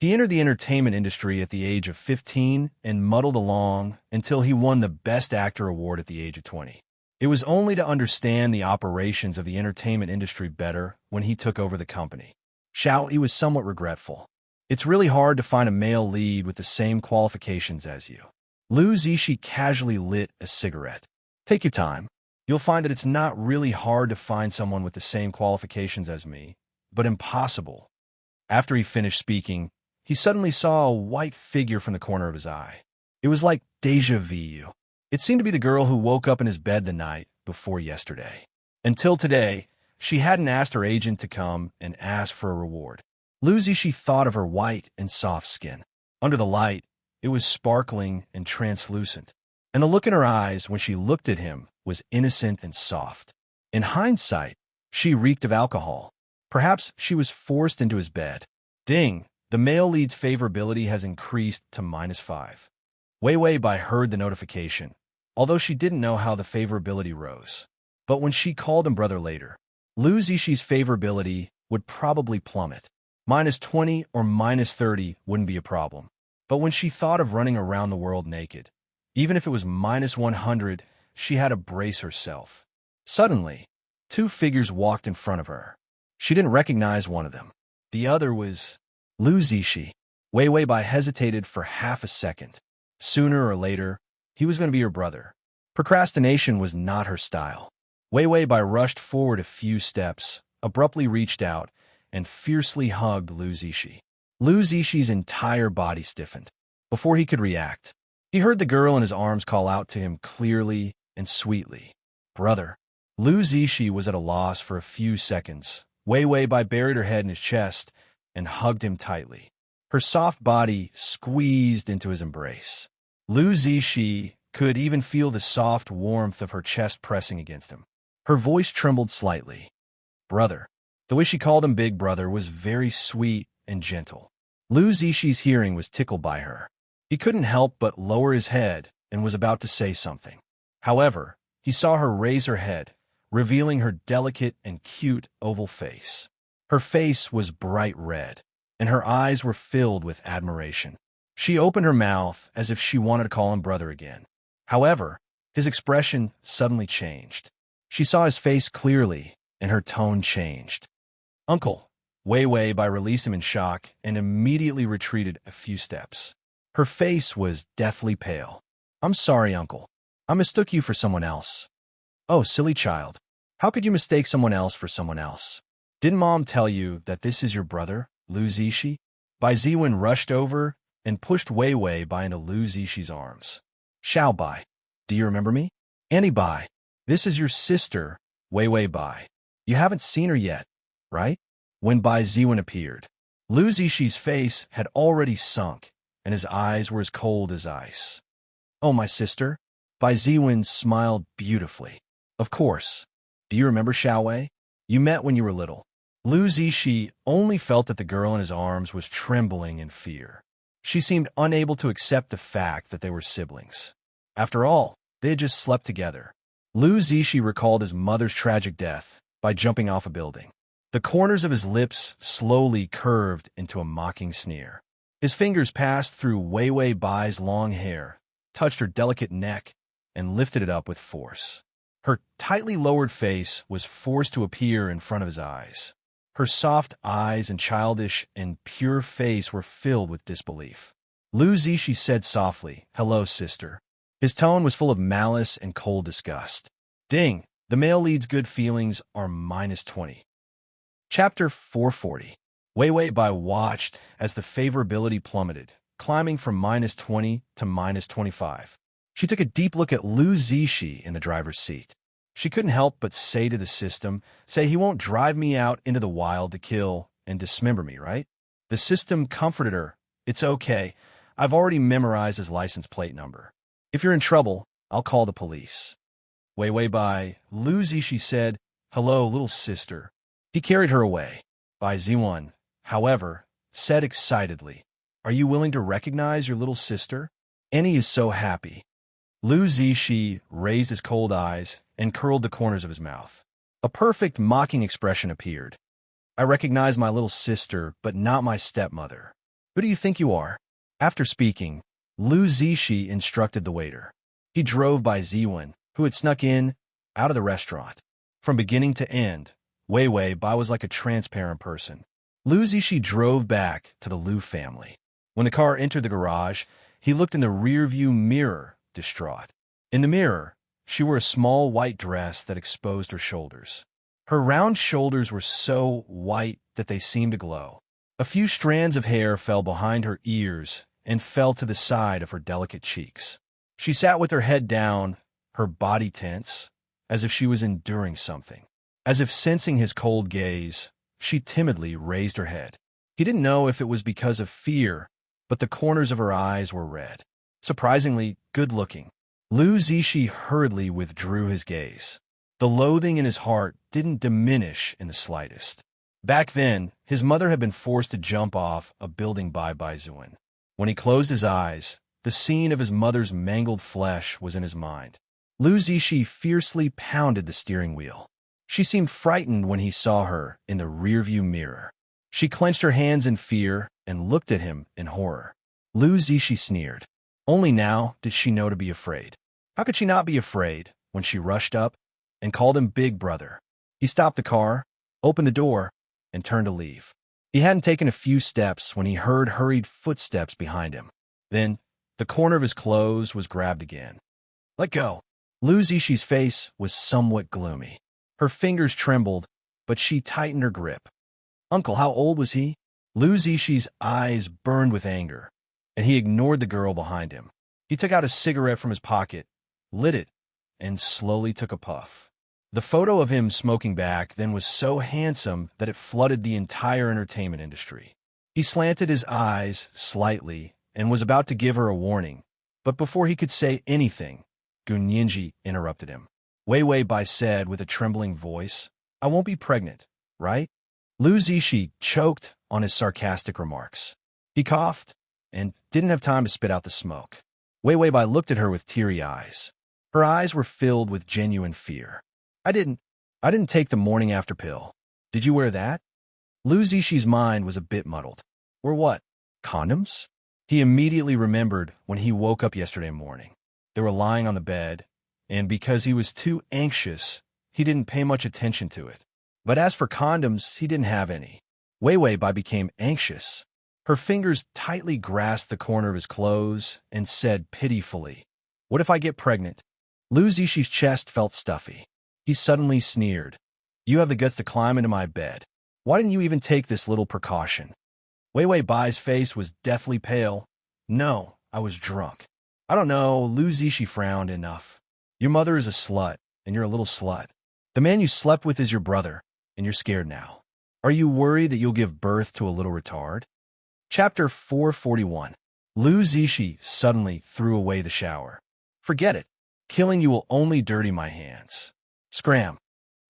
S1: He entered the entertainment industry at the age of 15 and muddled along until he won the Best Actor award at the age of 20. It was only to understand the operations of the entertainment industry better when he took over the company. Xiao Yi was somewhat regretful. It's really hard to find a male lead with the same qualifications as you. Liu Zixi casually lit a cigarette. Take your time. You'll find that it's not really hard to find someone with the same qualifications as me, but impossible. After he finished speaking, he suddenly saw a white figure from the corner of his eye. It was like déjà vu. It seemed to be the girl who woke up in his bed the night before yesterday. Until today, she hadn't asked her agent to come and ask for a reward. Liu Zixi thought of her white and soft skin. Under the light, it was sparkling and translucent, and the look in her eyes when she looked at him was innocent and soft. In hindsight, she reeked of alcohol. Perhaps she was forced into his bed. Ding! The male lead's favorability has increased to -5. Wei Wei Bai heard the notification, although she didn't know how the favorability rose. But when she called him brother later, Liu Zixi's favorability would probably plummet. -20 or -30 wouldn't be a problem. But when she thought of running around the world naked, even if it was -100, she had to brace herself. Suddenly, two figures walked in front of her. She didn't recognize one of them. The other was Liu Zixi. Wei Wei Bai hesitated for half a second. Sooner or later, he was going to be her brother. Procrastination was not her style. Wei Wei Bai rushed forward a few steps, abruptly reached out, and fiercely hugged Liu Zixi. Liu Zixi's entire body stiffened. Before he could react, he heard the girl in his arms call out to him clearly and sweetly, "Brother." Liu Zixi was at a loss for a few seconds. Wei Wei Bai buried her head in his chest and hugged him tightly. Her soft body squeezed into his embrace. Liu Zixi could even feel the soft warmth of her chest pressing against him. Her voice trembled slightly. "Brother." The way she called him Big Brother was very sweet and gentle. Liu Zixi's hearing was tickled by her. He couldn't help but lower his head and was about to say something. However, he saw her raise her head, revealing her delicate and cute oval face. Her face was bright red, and her eyes were filled with admiration. She opened her mouth as if she wanted to call him brother again. However, his expression suddenly changed. She saw his face clearly, and her tone changed. "Uncle." Wei Wei Bai released him in shock and immediately retreated a few steps. Her face was deathly pale. "I'm sorry, Uncle. I mistook you for someone else." "Oh, silly child. How could you mistake someone else for someone else? Didn't Mom tell you that this is your brother?" Lu Zishi? Bai Ziwen rushed over and pushed Wei Wei Bai into Lu Zishi's arms. Xiao Bai, do you remember me? Annie Bai, this is your sister, Wei Wei Bai. You haven't seen her yet, right? When Bai Ziwen appeared, Lu Zishi's face had already sunk, and his eyes were as cold as ice. Oh, my sister? Bai Ziwen smiled beautifully. Of course. Do you remember Xiao Wei? You met when you were little. Lu Zishi only felt that the girl in his arms was trembling in fear. She seemed unable to accept the fact that they were siblings. After all, they had just slept together. Lu Zishi recalled his mother's tragic death by jumping off a building. The corners of his lips slowly curved into a mocking sneer. His fingers passed through Wei Wei Bai's long hair, touched her delicate neck, and lifted it up with force. Her tightly lowered face was forced to appear in front of his eyes. Her soft eyes and childish and pure face were filled with disbelief. Lu Zishi said softly, "Hello, sister." His tone was full of malice and cold disgust. Ding! The male lead's good feelings are -20. Chapter 440. Wei Wei Bai watched as the favorability plummeted, climbing from -20 to -25. She took a deep look at Lu Zishi in the driver's seat. She couldn't help but say to the system, "Say he won't drive me out into the wild to kill and dismember me, right?" The system comforted her. "It's okay. I've already memorized his license plate number. If you're in trouble, I'll call the police." Wei Wei Bai, Lu Zishi said, "Hello, little sister." He carried her away. Bai Ziwen, however, said excitedly, "Are you willing to recognize your little sister? Annie is so happy." Lu Zishi raised his cold eyes and curled the corners of his mouth. A perfect mocking expression appeared. "I recognize my little sister, but not my stepmother. Who do you think you are?" After speaking, Lu Zishi instructed the waiter. He drove Bai Ziwen, who had snuck out of the restaurant. From beginning to end, Wei Wei Bai was like a transparent person. Lu Zishi drove back to the Lu family. When the car entered the garage, he looked in the rearview mirror, distraught. In the mirror, she wore a small white dress that exposed her shoulders. Her round shoulders were so white that they seemed to glow. A few strands of hair fell behind her ears and fell to the side of her delicate cheeks. She sat with her head down, her body tense, as if she was enduring something. As if sensing his cold gaze, she timidly raised her head. He didn't know if it was because of fear, but the corners of her eyes were red. Surprisingly good-looking. Lu Zishi hurriedly withdrew his gaze. The loathing in his heart didn't diminish in the slightest. Back then, his mother had been forced to jump off a building by Bai Ziwen. When he closed his eyes, the scene of his mother's mangled flesh was in his mind. Lu Zishi fiercely pounded the steering wheel. She seemed frightened when he saw her in the rearview mirror. She clenched her hands in fear and looked at him in horror. Lu Zishi sneered. Only now did she know to be afraid. How could she not be afraid when she rushed up and called him Big Brother? He stopped the car, opened the door, and turned to leave. He hadn't taken a few steps when he heard hurried footsteps behind him. Then, the corner of his clothes was grabbed again. "Let go." Lu Zishi's face was somewhat gloomy. Her fingers trembled, but she tightened her grip. "Uncle, how old was he?" Lu Zishi's eyes burned with anger, and he ignored the girl behind him. He took out a cigarette from his pocket, lit it, and slowly took a puff. The photo of him smoking back then was so handsome that it flooded the entire entertainment industry. He slanted his eyes slightly and was about to give her a warning, but before he could say anything, Gunyinji interrupted him. Wei Wei Bai said with a trembling voice, "I won't be pregnant, right?" Lu Zishi choked on his sarcastic remarks. He coughed and didn't have time to spit out the smoke. Wei Wei Bai looked at her with teary eyes. Her eyes were filled with genuine fear. I didn't take the morning after pill. Did you wear that?" Lu Zishi's mind was a bit muddled. "Were what? Condoms?" He immediately remembered when he woke up yesterday morning. They were lying on the bed, and because he was too anxious, he didn't pay much attention to it. But as for condoms, he didn't have any. Wei Wei Bai became anxious. Her fingers tightly grasped the corner of his clothes and said pitifully, "What if I get pregnant?" Lu Zishi's chest felt stuffy. He suddenly sneered. "You have the guts to climb into my bed. Why didn't you even take this little precaution?" Wei Wei Bai's face was deathly pale. No, I was drunk. I don't know, Lu Zishi frowned. Enough. Your mother is a slut, and you're a little slut. The man you slept with is your brother, and you're scared now. Are you worried that you'll give birth to a little retard? Chapter 441. Lu Zishi suddenly threw away the shower. Forget it. Killing you will only dirty my hands. Scram.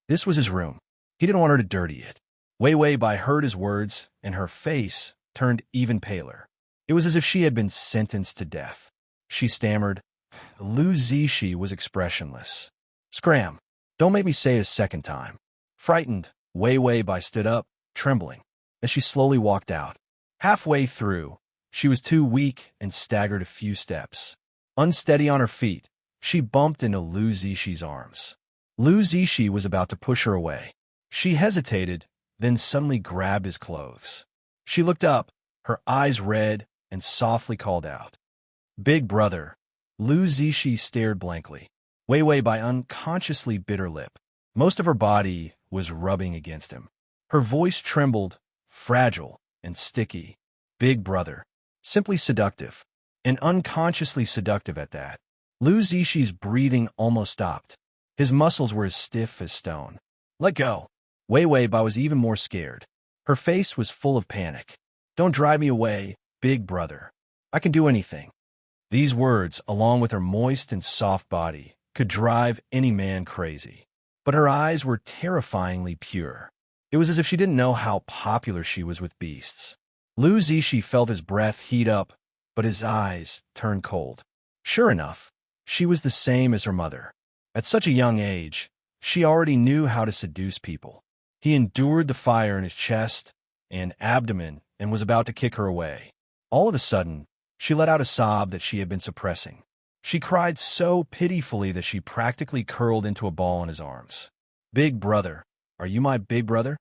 S1: This was his room. He didn't want her to dirty it. Wei Wei Bai heard his words, and her face turned even paler. It was as if she had been sentenced to death. She stammered. Lu Zishi was expressionless. Scram. Don't make me say it a second time. Frightened, Wei Wei Bai stood up, trembling, as she slowly walked out. Halfway through, she was too weak and staggered a few steps. Unsteady on her feet, she bumped into Lu Zishi's arms. Lu Zishi was about to push her away. She hesitated, then suddenly grabbed his clothes. She looked up, her eyes red, and softly called out. Big brother. Lu Zishi stared blankly. Wei Wei Bai unconsciously bit her lip. Most of her body was rubbing against him. Her voice trembled, fragile and sticky. Big brother. Simply seductive. And unconsciously seductive at that. Lu Zishi's breathing almost stopped. His muscles were as stiff as stone. Let go. Wei Wei Bai was even more scared. Her face was full of panic. Don't drive me away, big brother. I can do anything. These words, along with her moist and soft body, could drive any man crazy. But her eyes were terrifyingly pure. It was as if she didn't know how popular she was with beasts. Lu Zishi felt his breath heat up, but his eyes turned cold. Sure enough, she was the same as her mother. At such a young age, she already knew how to seduce people. He endured the fire in his chest and abdomen and was about to kick her away. All of a sudden, she let out a sob that she had been suppressing. She cried so pitifully that she practically curled into a ball in his arms. Big brother, are you my big brother?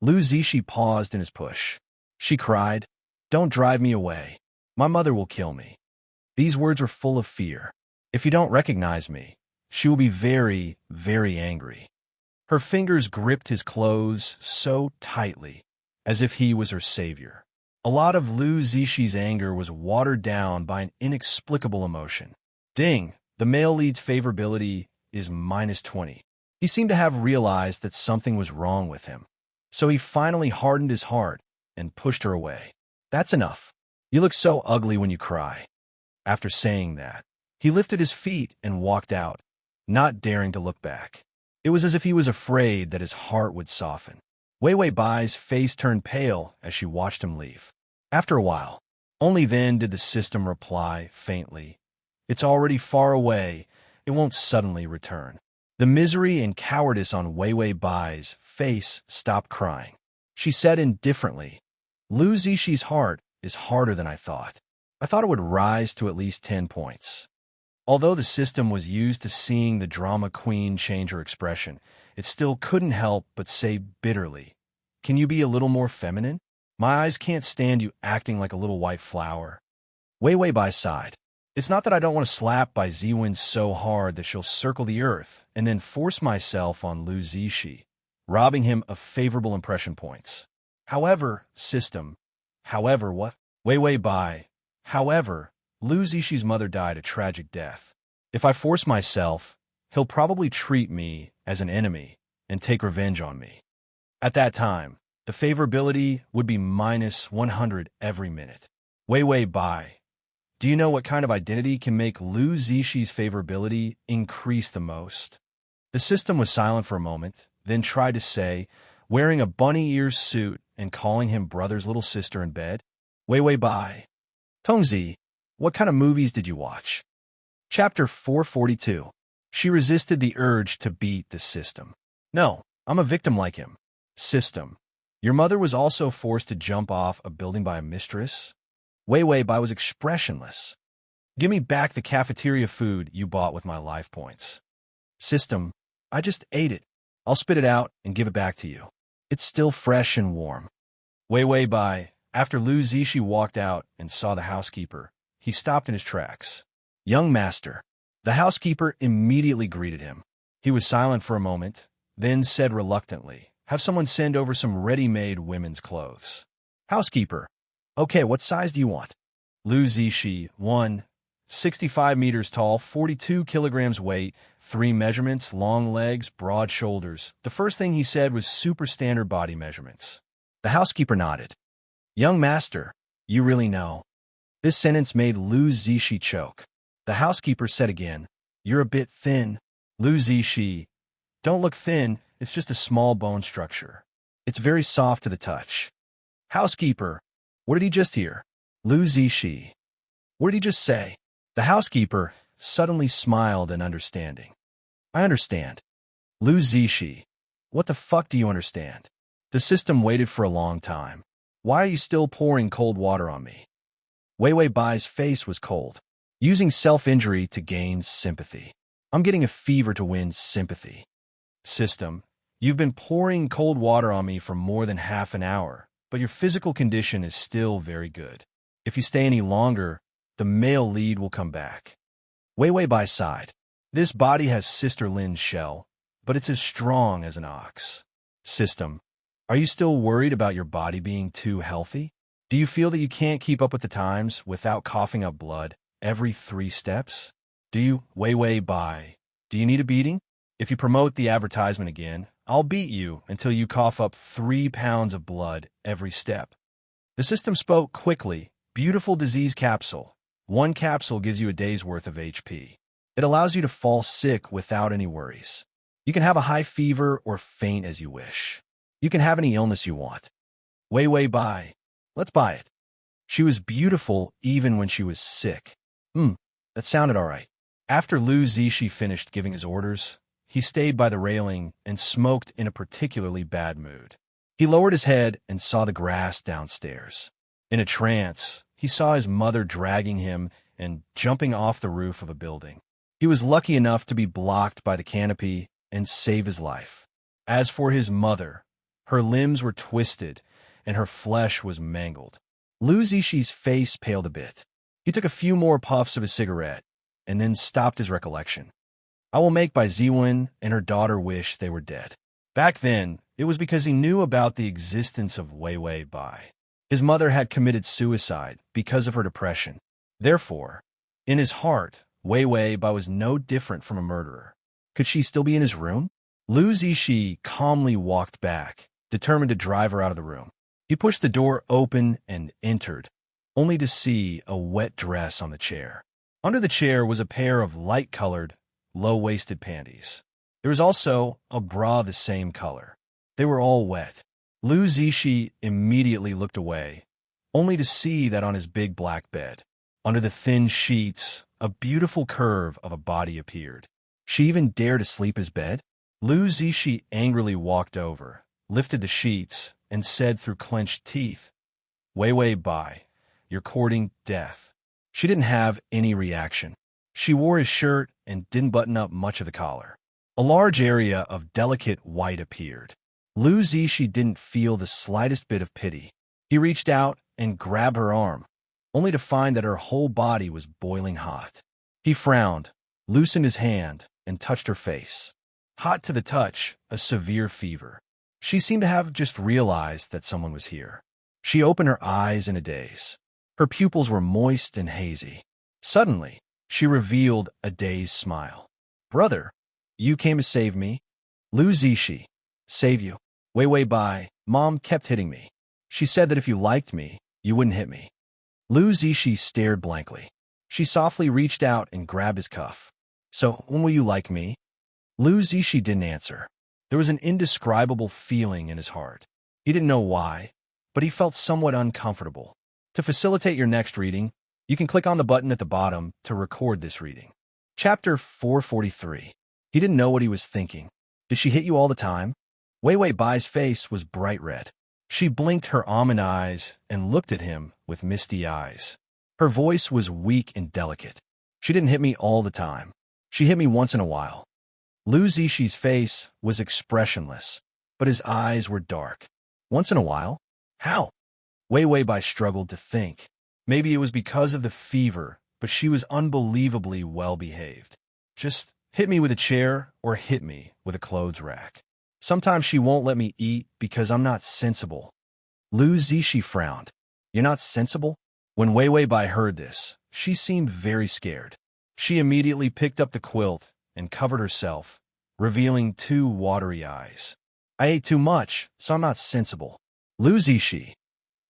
S1: Lu Zishi paused in his push. She cried, don't drive me away. My mother will kill me. These words were full of fear. If you don't recognize me, she will be very, very angry. Her fingers gripped his clothes so tightly, as if he was her savior. A lot of Lu Zishi's anger was watered down by an inexplicable emotion. Ding, the male lead's favorability is -20. He seemed to have realized that something was wrong with him. So he finally hardened his heart and pushed her away. That's enough. You look so ugly when you cry. After saying that, he lifted his feet and walked out, not daring to look back. It was as if he was afraid that his heart would soften. Wei Wei Bai's face turned pale as she watched him leave. After a while, only then did the system reply faintly. It's already far away. It won't suddenly return. The misery and cowardice on Wei Wei Bai's face stopped crying. She said indifferently, Lu Zishi's heart is harder than I thought. I thought it would rise to at least 10 points. Although the system was used to seeing the drama queen change her expression, it still couldn't help but say bitterly, can you be a little more feminine? My eyes can't stand you acting like a little white flower. Wei Wei Bai sighed. It's not that I don't want to slap Bai Ziwen so hard that she'll circle the earth and then force myself on Lu Zishi, robbing him of favorable impression points. However, system. However, what? Wei Wei Bai. However, Lu Zishi's mother died a tragic death. If I force myself, he'll probably treat me as an enemy and take revenge on me. At that time, the favorability would be -100 every minute. Wei Wei Bai. Do you know what kind of identity can make Lu Zishi's favorability increase the most? The system was silent for a moment, then tried to say, wearing a bunny ears suit and calling him brother's little sister in bed. Wei Wei Bai. Tongzi, what kind of movies did you watch? Chapter 442. She resisted the urge to beat the system. No, I'm a victim like him. System. Your mother was also forced to jump off a building by a mistress? Wei Wei Bai was expressionless. Give me back the cafeteria food you bought with my life points. System. I just ate it. I'll spit it out and give it back to you. It's still fresh and warm. Wei Wei Bai. After Lu Zishi walked out and saw the housekeeper, he stopped in his tracks. Young master. The housekeeper immediately greeted him. He was silent for a moment, then said reluctantly, have someone send over some ready-made women's clothes. Housekeeper. Okay, what size do you want? Lu Zishi, 1, 65 meters tall, 42 kilograms weight, 3 measurements, long legs, broad shoulders. The first thing he said was super standard body measurements. The housekeeper nodded. Young master, you really know. This sentence made Lu Zishi choke. The housekeeper said again, You're a bit thin. Lu Zishi, don't look thin, it's just a small bone structure. It's very soft to the touch. Housekeeper, what did he just hear? Lu Zishi, what did he just say? The housekeeper suddenly smiled in understanding. I understand. Lu Zishi, what the fuck do you understand? The system waited for a long time. Why are you still pouring cold water on me? Wei Wei Bai's face was cold, using self-injury to gain sympathy. I'm getting a fever to win sympathy. System, you've been pouring cold water on me for more than half an hour, but your physical condition is still very good. If you stay any longer, the male lead will come back. Wei Wei Bai sighed. This body has Sister Lin's shell, but it's as strong as an ox. System, are you still worried about your body being too healthy? Do you feel that you can't keep up with the times without coughing up blood every 3 steps? Do you, Wei Wei Bai, do you need a beating? If you promote the advertisement again, I'll beat you until you cough up 3 pounds of blood every step. The system spoke quickly. Beautiful disease capsule. 1 capsule gives you a day's worth of HP. It allows you to fall sick without any worries. You can have a high fever or faint as you wish. You can have any illness you want. Wei Wei Bai, let's buy it. She was beautiful even when she was sick. That sounded all right. After Lu Zishi finished giving his orders, he stayed by the railing and smoked in a particularly bad mood. He lowered his head and saw the grass downstairs. In a trance, he saw his mother dragging him and jumping off the roof of a building. He was lucky enough to be blocked by the canopy and save his life. As for his mother, her limbs were twisted and her flesh was mangled. Lu Zishi's face paled a bit. He took a few more puffs of his cigarette and then stopped his recollection. I will make Bai Ziwen and her daughter wish they were dead. Back then, it was because he knew about the existence of Wei Wei Bai. His mother had committed suicide because of her depression. Therefore, in his heart, Wei Wei Bai was no different from a murderer. Could she still be in his room? Lu Zishi calmly walked back, determined to drive her out of the room. He pushed the door open and entered, only to see a wet dress on the chair. Under the chair was a pair of light-colored, low-waisted panties. There was also a bra the same color. They were all wet. Lu Zishi immediately looked away, only to see that on his big black bed, under the thin sheets, a beautiful curve of a body appeared. She even dared to sleep his bed? Lu Zishi angrily walked over, lifted the sheets, and said through clenched teeth, Wei Wei Bai, you're courting death. She didn't have any reaction. She wore his shirt and didn't button up much of the collar. A large area of delicate white appeared. Lu Zishi didn't feel the slightest bit of pity. He reached out and grabbed her arm, only to find that her whole body was boiling hot. He frowned, loosened his hand, and touched her face. Hot to the touch, a severe fever. She seemed to have just realized that someone was here. She opened her eyes in a daze. Her pupils were moist and hazy. Suddenly, she revealed a dazed smile. Brother, you came to save me? Lu Zishi, save you. Wei Wei Bai, Mom kept hitting me. She said that if you liked me, you wouldn't hit me. Lu Zishi stared blankly. She softly reached out and grabbed his cuff. So, when will you like me? Lu Zishi didn't answer. There was an indescribable feeling in his heart. He didn't know why, but he felt somewhat uncomfortable. To facilitate your next reading, you can click on the button at the bottom to record this reading. Chapter 443. He didn't know what he was thinking. Did she hit you all the time? Wei Wei Bai's face was bright red. She blinked her almond eyes and looked at him with misty eyes. Her voice was weak and delicate. She didn't hit me all the time. She hit me once in a while. Lu Zishi's face was expressionless, but his eyes were dark. Once in a while? How? Wei Wei Bai struggled to think. Maybe it was because of the fever, but she was unbelievably well-behaved. Just hit me with a chair or hit me with a clothes rack. Sometimes she won't let me eat because I'm not sensible. Lu Zishi frowned. You're not sensible? When Wei Wei Bai heard this, she seemed very scared. She immediately picked up the quilt and covered herself, revealing 2 watery eyes. I ate too much, so I'm not sensible. Lu Zishi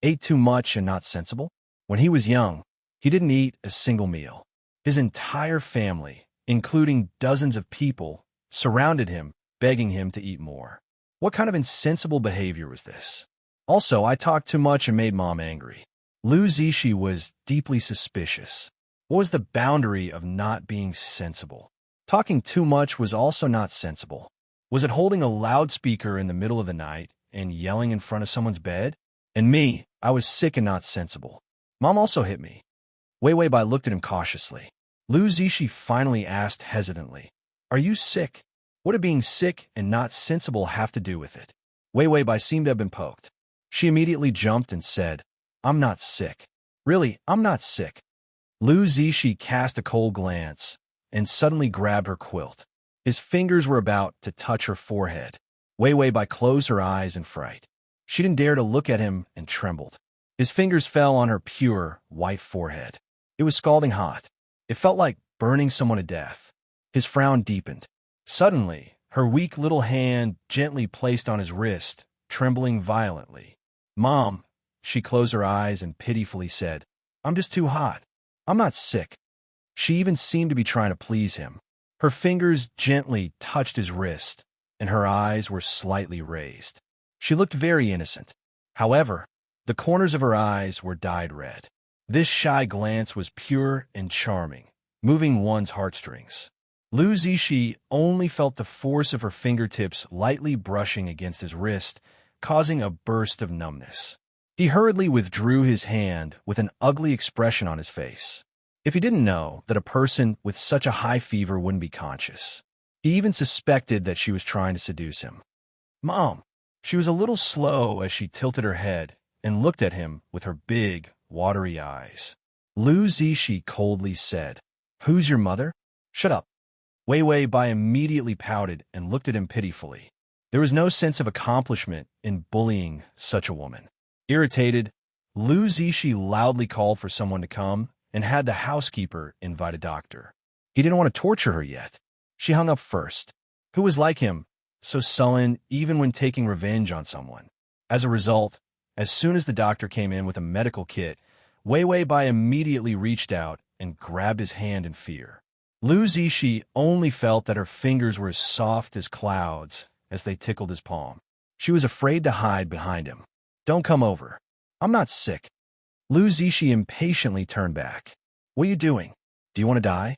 S1: ate too much and not sensible? When he was young, he didn't eat a single meal. His entire family, including dozens of people, surrounded him, begging him to eat more. What kind of insensible behavior was this? Also, I talked too much and made Mom angry. Lu Zishi was deeply suspicious. What was the boundary of not being sensible? Talking too much was also not sensible. Was it holding a loudspeaker in the middle of the night and yelling in front of someone's bed? And me, I was sick and not sensible. Mom also hit me. Wei Wei Bai looked at him cautiously. Lu Zishi finally asked hesitantly, "Are you sick? What did being sick and not sensible have to do with it?" Wei Wei Bai seemed to have been poked. She immediately jumped and said, "I'm not sick. Really, I'm not sick." Lu Zishi cast a cold glance and suddenly grabbed her quilt. His fingers were about to touch her forehead. Wei Wei Bai closed her eyes in fright. She didn't dare to look at him and trembled. His fingers fell on her pure, white forehead. It was scalding hot. It felt like burning someone to death. His frown deepened. Suddenly, her weak little hand gently placed on his wrist, trembling violently. "Mom," she closed her eyes and pitifully said, "I'm just too hot. I'm not sick." She even seemed to be trying to please him. Her fingers gently touched his wrist, and her eyes were slightly raised. She looked very innocent. However, the corners of her eyes were dyed red. This shy glance was pure and charming, moving one's heartstrings. Lu Zishi only felt the force of her fingertips lightly brushing against his wrist, causing a burst of numbness. He hurriedly withdrew his hand with an ugly expression on his face. If he didn't know that a person with such a high fever wouldn't be conscious, he even suspected that she was trying to seduce him. "Mom!" She was a little slow as she tilted her head and looked at him with her big, watery eyes. Lu Zishi coldly said, "Who's your mother?" "Shut up." Wei Wei Bai immediately pouted and looked at him pitifully. There was no sense of accomplishment in bullying such a woman. Irritated, Lu Zishi loudly called for someone to come and had the housekeeper invite a doctor. He didn't want to torture her yet. She hung up first. Who was like him, so sullen even when taking revenge on someone? As a result, as soon as the doctor came in with a medical kit, Wei Wei Bai immediately reached out and grabbed his hand in fear. Lu Zishi only felt that her fingers were as soft as clouds as they tickled his palm. She was afraid to hide behind him. "Don't come over. I'm not sick." Lu Zishi impatiently turned back. "What are you doing? Do you want to die?"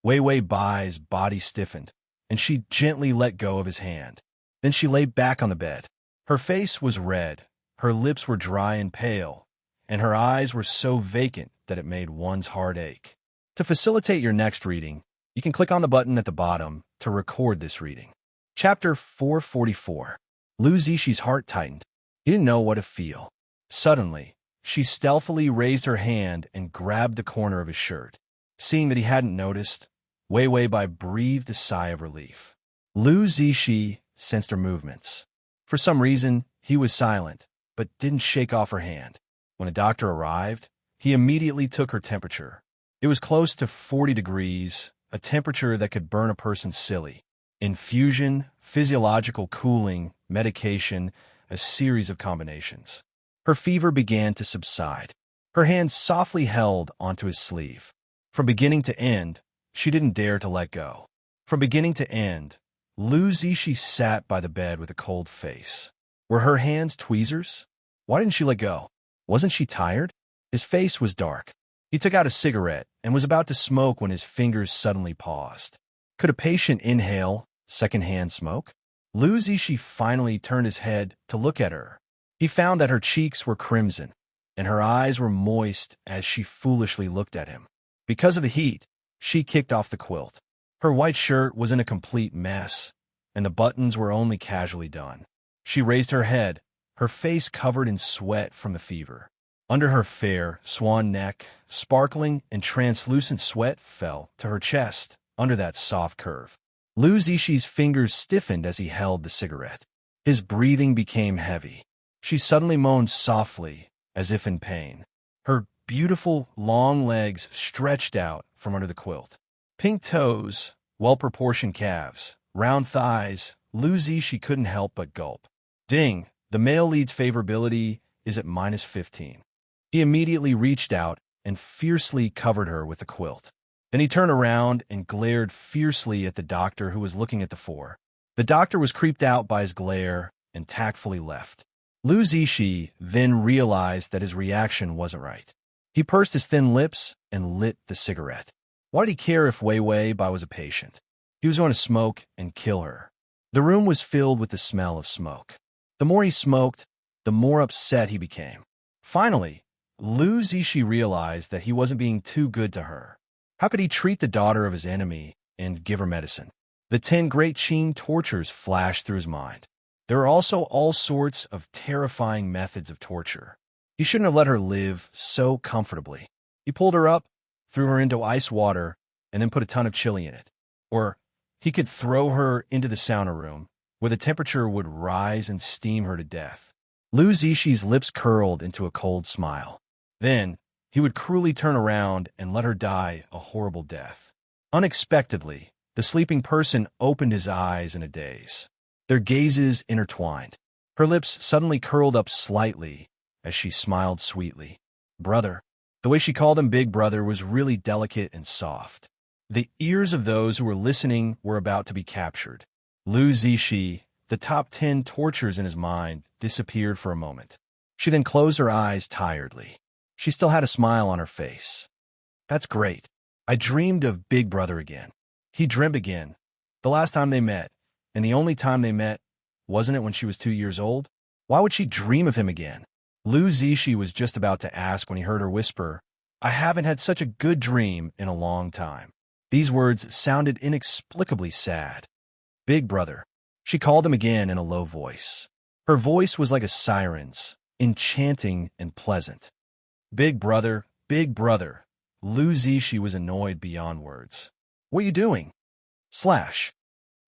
S1: Wei Wei Bai's body stiffened, and she gently let go of his hand. Then she lay back on the bed. Her face was red, her lips were dry and pale, and her eyes were so vacant that it made one's heart ache. To facilitate your next reading, you can click on the button at the bottom to record this reading. Chapter 444. Lu Zishi's heart tightened. He didn't know what to feel. Suddenly, she stealthily raised her hand and grabbed the corner of his shirt. Seeing that he hadn't noticed, Wei Wei Bai breathed a sigh of relief. Lu Zishi sensed her movements. For some reason, he was silent, but didn't shake off her hand. When a doctor arrived, he immediately took her temperature. It was close to 40 degrees, a temperature that could burn a person silly. Infusion, physiological cooling, medication, a series of combinations. Her fever began to subside. Her hand softly held onto his sleeve. From beginning to end, she didn't dare to let go. From beginning to end, Lu Zishi sat by the bed with a cold face. Were her hands tweezers? Why didn't she let go? Wasn't she tired? His face was dark. He took out a cigarette and was about to smoke when his fingers suddenly paused. Could a patient inhale secondhand smoke? Lu Zishi finally turned his head to look at her. He found that her cheeks were crimson, and her eyes were moist as she foolishly looked at him. Because of the heat, she kicked off the quilt. Her white shirt was in a complete mess, and the buttons were only casually done. She raised her head, her face covered in sweat from the fever. Under her fair, swan neck, sparkling and translucent sweat fell to her chest under that soft curve. Lu Zishi's fingers stiffened as he held the cigarette. His breathing became heavy. She suddenly moaned softly as if in pain. Her beautiful, long legs stretched out from under the quilt. Pink toes, well-proportioned calves, round thighs, she couldn't help but gulp. Ding, the male lead's favorability is at -15. He immediately reached out and fiercely covered her with the quilt. Then he turned around and glared fiercely at the doctor who was looking at the four. The doctor was creeped out by his glare and tactfully left. Lu Zishi then realized that his reaction wasn't right. He pursed his thin lips and lit the cigarette. Why did he care if Wei Wei Bai was a patient? He was going to smoke and kill her. The room was filled with the smell of smoke. The more he smoked, the more upset he became. Finally, Lu Zishi realized that he wasn't being too good to her. How could he treat the daughter of his enemy and give her medicine? The 10 great Qing tortures flashed through his mind. There are also all sorts of terrifying methods of torture. He shouldn't have let her live so comfortably. He pulled her up, threw her into ice water, and then put a ton of chili in it. Or he could throw her into the sauna room, where the temperature would rise and steam her to death. Lu Zishi's lips curled into a cold smile. Then, he would cruelly turn around and let her die a horrible death. Unexpectedly, the sleeping person opened his eyes in a daze. Their gazes intertwined. Her lips suddenly curled up slightly as she smiled sweetly. Brother. The way she called him Big Brother was really delicate and soft. The ears of those who were listening were about to be captured. Lu Zishi, the top 10 tortures in his mind, disappeared for a moment. She then closed her eyes tiredly. She still had a smile on her face. That's great. I dreamed of Big Brother again. He dreamt again. The last time they met, and the only time they met, wasn't it when she was 2 years old? Why would she dream of him again? Lu Zishi was just about to ask when he heard her whisper, I haven't had such a good dream in a long time. These words sounded inexplicably sad. Big Brother. She called him again in a low voice. Her voice was like a siren's, enchanting and pleasant. Big Brother, Big Brother. Lu Zishi was annoyed beyond words. What are you doing?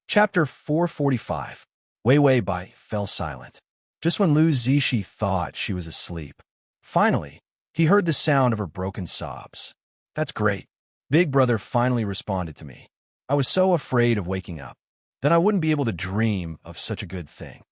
S1: Chapter 445. Wei Wei Bai fell silent. Just when Lu Zishi thought she was asleep. Finally, he heard the sound of her broken sobs. That's great. Big Brother finally responded to me. I was so afraid of waking up. Then I wouldn't be able to dream of such a good thing.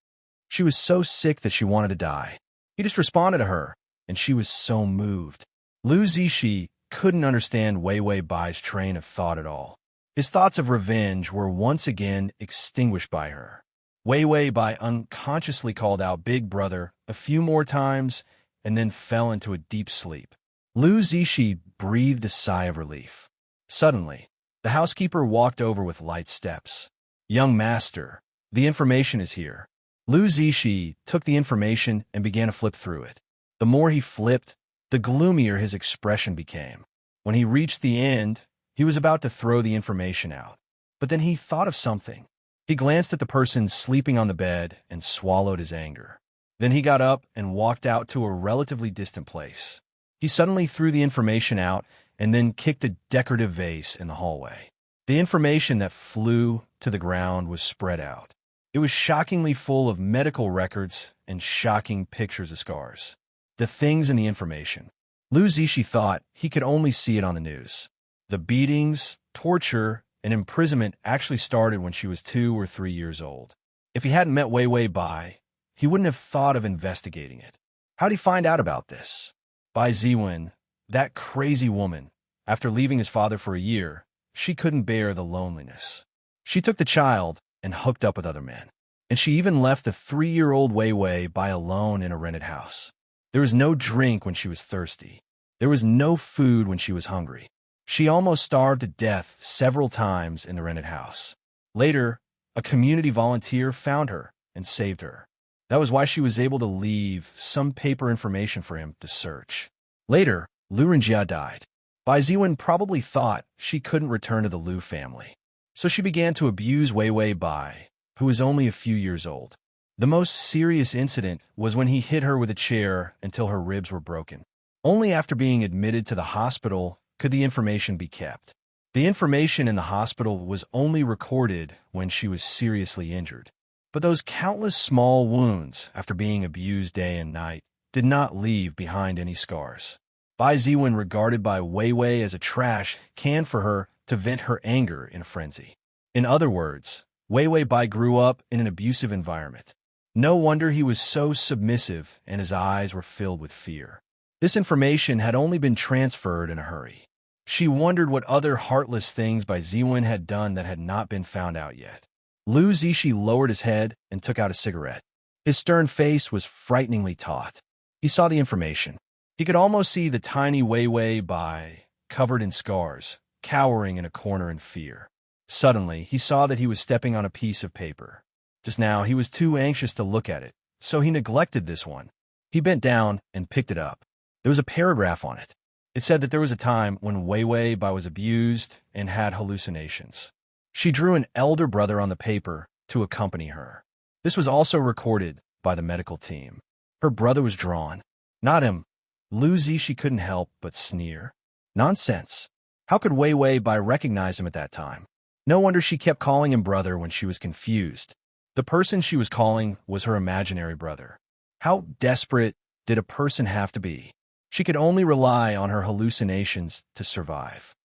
S1: She was so sick that she wanted to die. He just responded to her, and she was so moved. Lu Zishi couldn't understand Wei Wei Bai's train of thought at all. His thoughts of revenge were once again extinguished by her. Wei Wei Bai unconsciously called out Big Brother a few more times and then fell into a deep sleep. Lu Zishi breathed a sigh of relief. Suddenly, the housekeeper walked over with light steps. Young master, the information is here. Lu Zishi took the information and began to flip through it. The more he flipped, the gloomier his expression became. When he reached the end, he was about to throw the information out. But then he thought of something. He glanced at the person sleeping on the bed and swallowed his anger. Then he got up and walked out to a relatively distant place. He suddenly threw the information out and then kicked a decorative vase in the hallway. The information that flew to the ground was spread out. It was shockingly full of medical records and shocking pictures of scars. The things in the information. Lu Zishi thought he could only see it on the news. The beatings, torture, and imprisonment actually started when she was 2 or 3 years old. If he hadn't met Wei Wei Bai, he wouldn't have thought of investigating it. How'd he find out about this? Bai Ziwen, that crazy woman, after leaving his father for a year, she couldn't bear the loneliness. She took the child and hooked up with other men. And she even left the 3-year-old Wei Wei Bai alone in a rented house. There was no drink when she was thirsty. There was no food when she was hungry. She almost starved to death several times in the rented house. Later, a community volunteer found her and saved her. That was why she was able to leave some paper information for him to search. Later, Lu Renjia died. Bai Ziwen probably thought she couldn't return to the Lu family. So she began to abuse Wei Wei Bai, who was only a few years old. The most serious incident was when he hit her with a chair until her ribs were broken. Only after being admitted to the hospital could the information be kept. The information in the hospital was only recorded when she was seriously injured. But those countless small wounds after being abused day and night did not leave behind any scars. Bai Ziwen regarded Bai Weiwei as a trash can for her to vent her anger in a frenzy. In other words, Weiwei Bai grew up in an abusive environment. No wonder he was so submissive and his eyes were filled with fear. This information had only been transferred in a hurry. She wondered what other heartless things Bai Ziwen had done that had not been found out yet. Lu Zishi lowered his head and took out a cigarette. His stern face was frighteningly taut. He saw the information. He could almost see the tiny Weiwei Bai, covered in scars, cowering in a corner in fear. Suddenly, he saw that he was stepping on a piece of paper. Just now, he was too anxious to look at it, so he neglected this one. He bent down and picked it up. There was a paragraph on it. It said that there was a time when Weiwei Bai was abused and had hallucinations. She drew an elder brother on the paper to accompany her. This was also recorded by the medical team. Her brother was drawn. Not him. Lu Zishi couldn't help but sneer. Nonsense. How could Weiwei Bai recognize him at that time? No wonder she kept calling him brother when she was confused. The person she was calling was her imaginary brother. How desperate did a person have to be? She could only rely on her hallucinations to survive.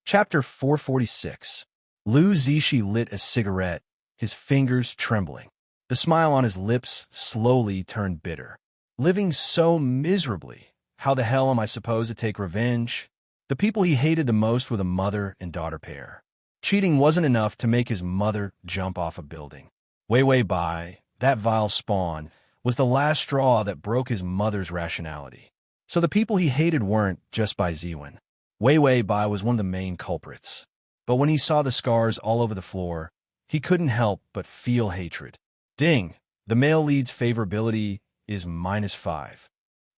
S1: Chapter 446. Lu Zishi lit a cigarette, his fingers trembling. The smile on his lips slowly turned bitter. Living so miserably, how the hell am I supposed to take revenge? The people he hated the most were the mother and daughter pair. Cheating wasn't enough to make his mother jump off a building. Weiwei Bai, that vile spawn, was the last straw that broke his mother's rationality. So the people he hated weren't just Bai Ziwen. Weiwei Bai was one of the main culprits. But when he saw the scars all over the floor, he couldn't help but feel hatred. Ding! The male lead's favorability is -5.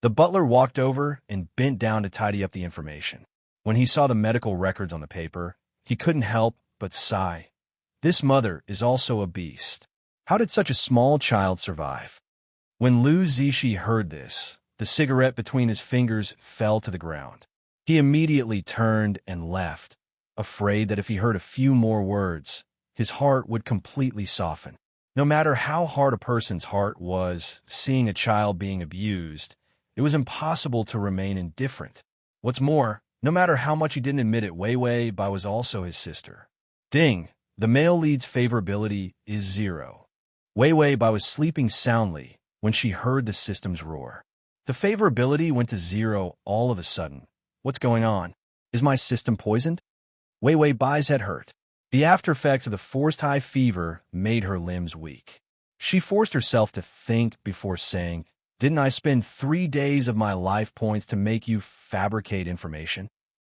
S1: The butler walked over and bent down to tidy up the information. When he saw the medical records on the paper, he couldn't help but sigh. This mother is also a beast. How did such a small child survive? When Lu Zishi heard this, the cigarette between his fingers fell to the ground. He immediately turned and left, afraid that if he heard a few more words, his heart would completely soften. No matter how hard a person's heart was seeing a child being abused, it was impossible to remain indifferent. What's more, no matter how much he didn't admit it, Weiwei Bai was also his sister. Ding! The male lead's favorability is 0. Weiwei Bai was sleeping soundly when she heard the system's roar. The favorability went to 0 all of a sudden. What's going on? Is my system poisoned? Weiwei Bai's head hurt. The aftereffects of the forced high fever made her limbs weak. She forced herself to think before saying, "Didn't I spend 3 days of my life points to make you fabricate information?"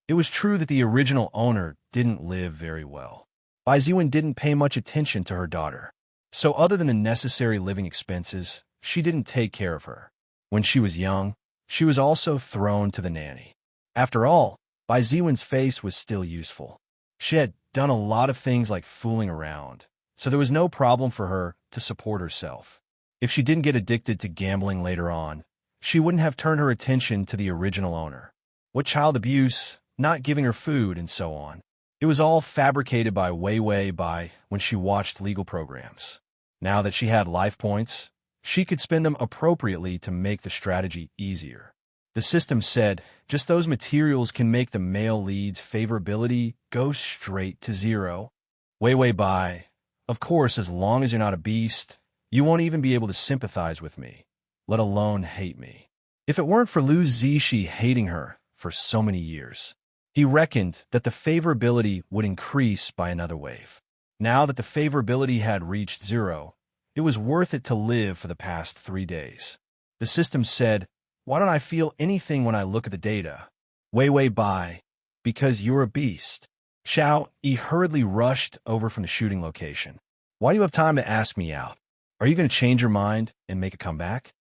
S1: It was true that the original owner didn't live very well. Bai Ziwen didn't pay much attention to her daughter. So other than the necessary living expenses, she didn't take care of her. When she was young, she was also thrown to the nanny. After all, Bai Ziwen's face was still useful. She had done a lot of things like fooling around, so there was no problem for her to support herself. If she didn't get addicted to gambling later on, she wouldn't have turned her attention to the original owner. What child abuse, not giving her food, and so on. It was all fabricated by Weiwei Bai when she watched legal programs. Now that she had life points, she could spend them appropriately to make the strategy easier. The system said, just those materials can make the male lead's favorability go straight to 0. Weiwei Bai, of course, as long as you're not a beast, you won't even be able to sympathize with me, let alone hate me. If it weren't for Lu Zishi hating her for so many years, he reckoned that the favorability would increase by another wave. Now that the favorability had reached 0, it was worth it to live for the past 3 days. The system said, "Why don't I feel anything when I look at the data?" Weiwei Bai, because you're a beast. Xiao Yi hurriedly rushed over from the shooting location. Why do you have time to ask me out? Are you going to change your mind and make a comeback?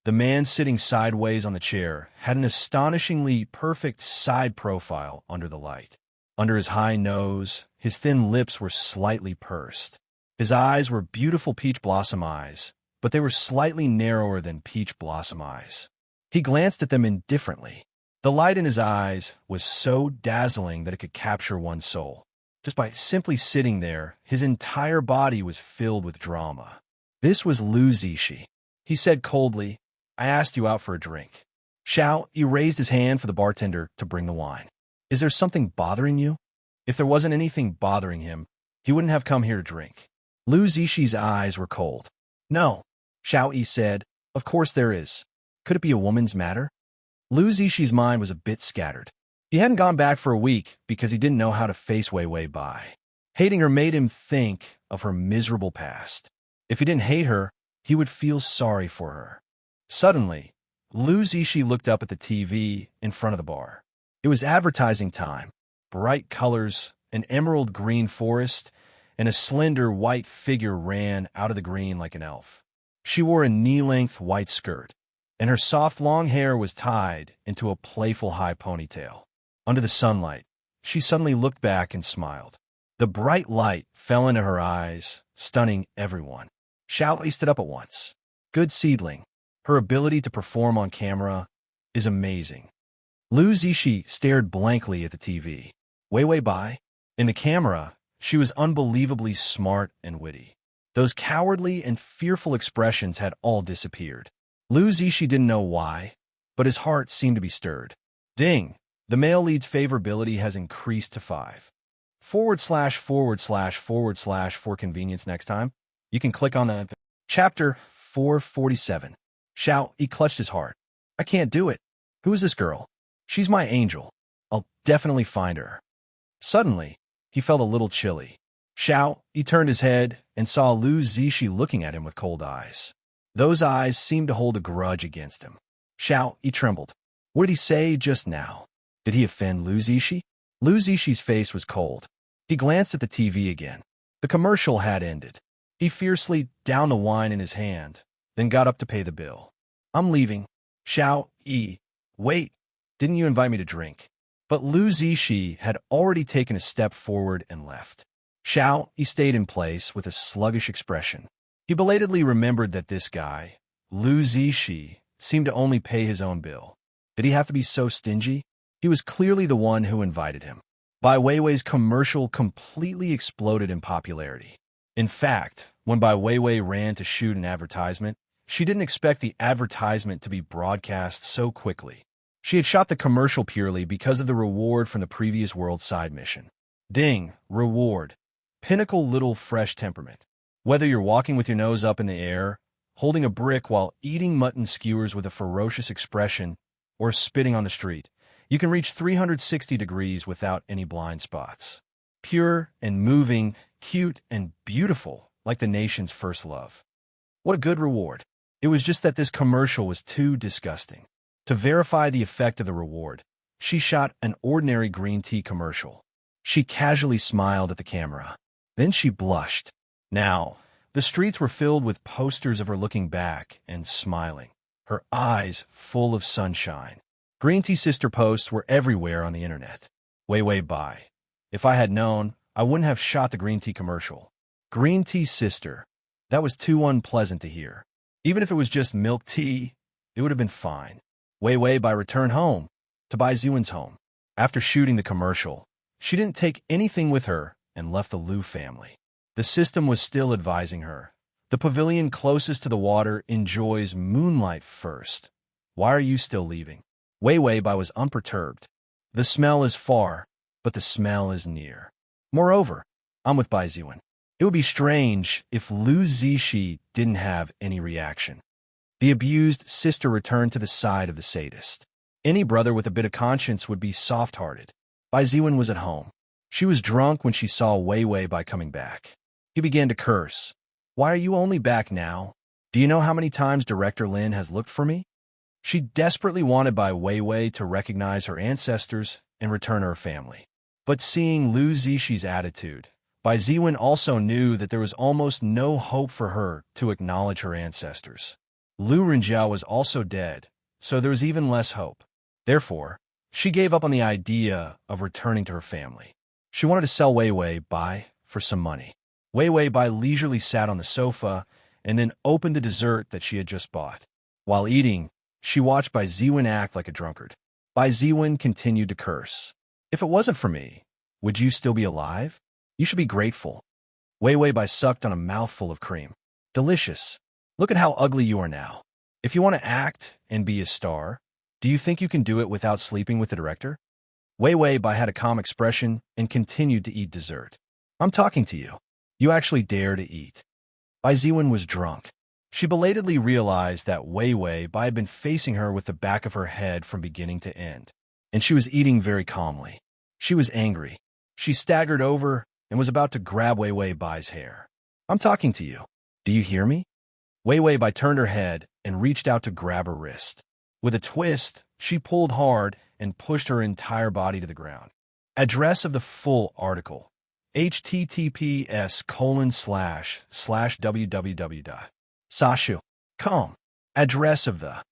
S1: The man sitting sideways on the chair had an astonishingly perfect side profile under the light. Under his high nose, his thin lips were slightly pursed. His eyes were beautiful peach blossom eyes, but they were slightly narrower than peach blossom eyes. He glanced at them indifferently. The light in his eyes was so dazzling that it could capture one's soul. Just by simply sitting there, his entire body was filled with drama. This was Lu Zishi. He said coldly, I asked you out for a drink. Xiao Yi raised his hand for the bartender to bring the wine. Is there something bothering you? If there wasn't anything bothering him, he wouldn't have come here to drink. Lu Zixi eyes were cold. No, Xiao Yi said. Of course there is. Could it be a woman's matter? Lu Zixi's mind was a bit scattered. He hadn't gone back for a week because he didn't know how to face Wei Wei Bai. Hating her made him think of her miserable past. If he didn't hate her, he would feel sorry for her. Suddenly, Lu Zixi looked up at the TV in front of the bar. It was advertising time. Bright colors, an emerald green forest, and a slender white figure ran out of the green like an elf. She wore a knee-length white skirt, and her soft long hair was tied into a playful high ponytail. Under the sunlight, she suddenly looked back and smiled. The bright light fell into her eyes, stunning everyone. Xiao Li stood up at once. Good seedling. Her ability to perform on camera is amazing. Lu Zixi stared blankly at the TV. Wei Wei Bai. In the camera, she was unbelievably smart and witty. Those cowardly and fearful expressions had all disappeared. Lu Zixi didn't know why, but his heart seemed to be stirred. Ding! The male lead's favorability has increased to 5. / for convenience next time. You can click on the Chapter 447. Xiao Yi clutched his heart. I can't do it. Who is this girl? She's my angel. I'll definitely find her. Suddenly, he felt a little chilly. Xiao Yi turned his head and saw Lu Zixi looking at him with cold eyes. Those eyes seemed to hold a grudge against him. Xiao Yi trembled. What did he say just now? Did he offend Lu Zixi? Lu Zixi's face was cold. He glanced at the TV again. The commercial had ended. He fiercely downed the wine in his hand, then got up to pay the bill. I'm leaving. Xiao Yi. Wait, didn't you invite me to drink? But Lu Zixi had already taken a step forward and left. Xiao Yi stayed in place with a sluggish expression. He belatedly remembered that this guy, Lu Zixi, seemed to only pay his own bill. Did he have to be so stingy? He was clearly the one who invited him. Bai Weiwei's commercial completely exploded in popularity. In fact, when Bai Weiwei ran to shoot an advertisement, she didn't expect the advertisement to be broadcast so quickly. She had shot the commercial purely because of the reward from the previous world side mission. Ding, reward. Pinnacle little fresh temperament. Whether you're walking with your nose up in the air, holding a brick while eating mutton skewers with a ferocious expression, or spitting on the street, you can reach 360 degrees without any blind spots. Pure and moving, cute and beautiful, like the nation's first love. What a good reward. It was just that this commercial was too disgusting. To verify the effect of the reward, she shot an ordinary green tea commercial. She casually smiled at the camera. Then she blushed. Now, the streets were filled with posters of her looking back and smiling, her eyes full of sunshine. Green tea sister posts were everywhere on the internet. Wei Wei Bai. If I had known, I wouldn't have shot the green tea commercial. Green tea sister. That was too unpleasant to hear. Even if it was just milk tea, it would have been fine. Wei Wei Bai returned home, to Bai Ziwen's home. After shooting the commercial, she didn't take anything with her and left the Liu family. The system was still advising her. The pavilion closest to the water enjoys moonlight first. Why are you still leaving? Wei Wei Bai was unperturbed. The smell is far, but the smell is near. Moreover, I'm with Bai Ziwen. It would be strange if Lu Zixi didn't have any reaction. The abused sister returned to the side of the sadist. Any brother with a bit of conscience would be soft-hearted. Bai Ziwen was at home. She was drunk when she saw Wei Wei Bai coming back. He began to curse. Why are you only back now? Do you know how many times Director Lin has looked for me? She desperately wanted Bai Weiwei to recognize her ancestors and return her family. But seeing Lu Zixi's attitude, Bai Ziwen also knew that there was almost no hope for her to acknowledge her ancestors. Lu Renjiao was also dead, so there was even less hope. Therefore, she gave up on the idea of returning to her family. She wanted to sell Wei Wei Bai for some money. Wei Wei Bai leisurely sat on the sofa and then opened the dessert that she had just bought. While eating, she watched Bai Ziwen act like a drunkard. Bai Ziwen continued to curse. If it wasn't for me, would you still be alive? You should be grateful. Wei Wei Bai sucked on a mouthful of cream. Delicious. Look at how ugly you are now. If you want to act and be a star, do you think you can do it without sleeping with the director? Wei Wei Bai had a calm expression and continued to eat dessert. I'm talking to you. You actually dare to eat. Bai Ziwen was drunk. She belatedly realized that Wei Wei Bai had been facing her with the back of her head from beginning to end, and she was eating very calmly. She was angry. She staggered over and was about to grab Wei Wei Bai's hair. I'm talking to you. Do you hear me? Wei Wei Bai turned her head and reached out to grab her wrist. With a twist, she pulled hard and pushed her entire body to the ground. Address of the full article: https://www.sashu.com. Address of the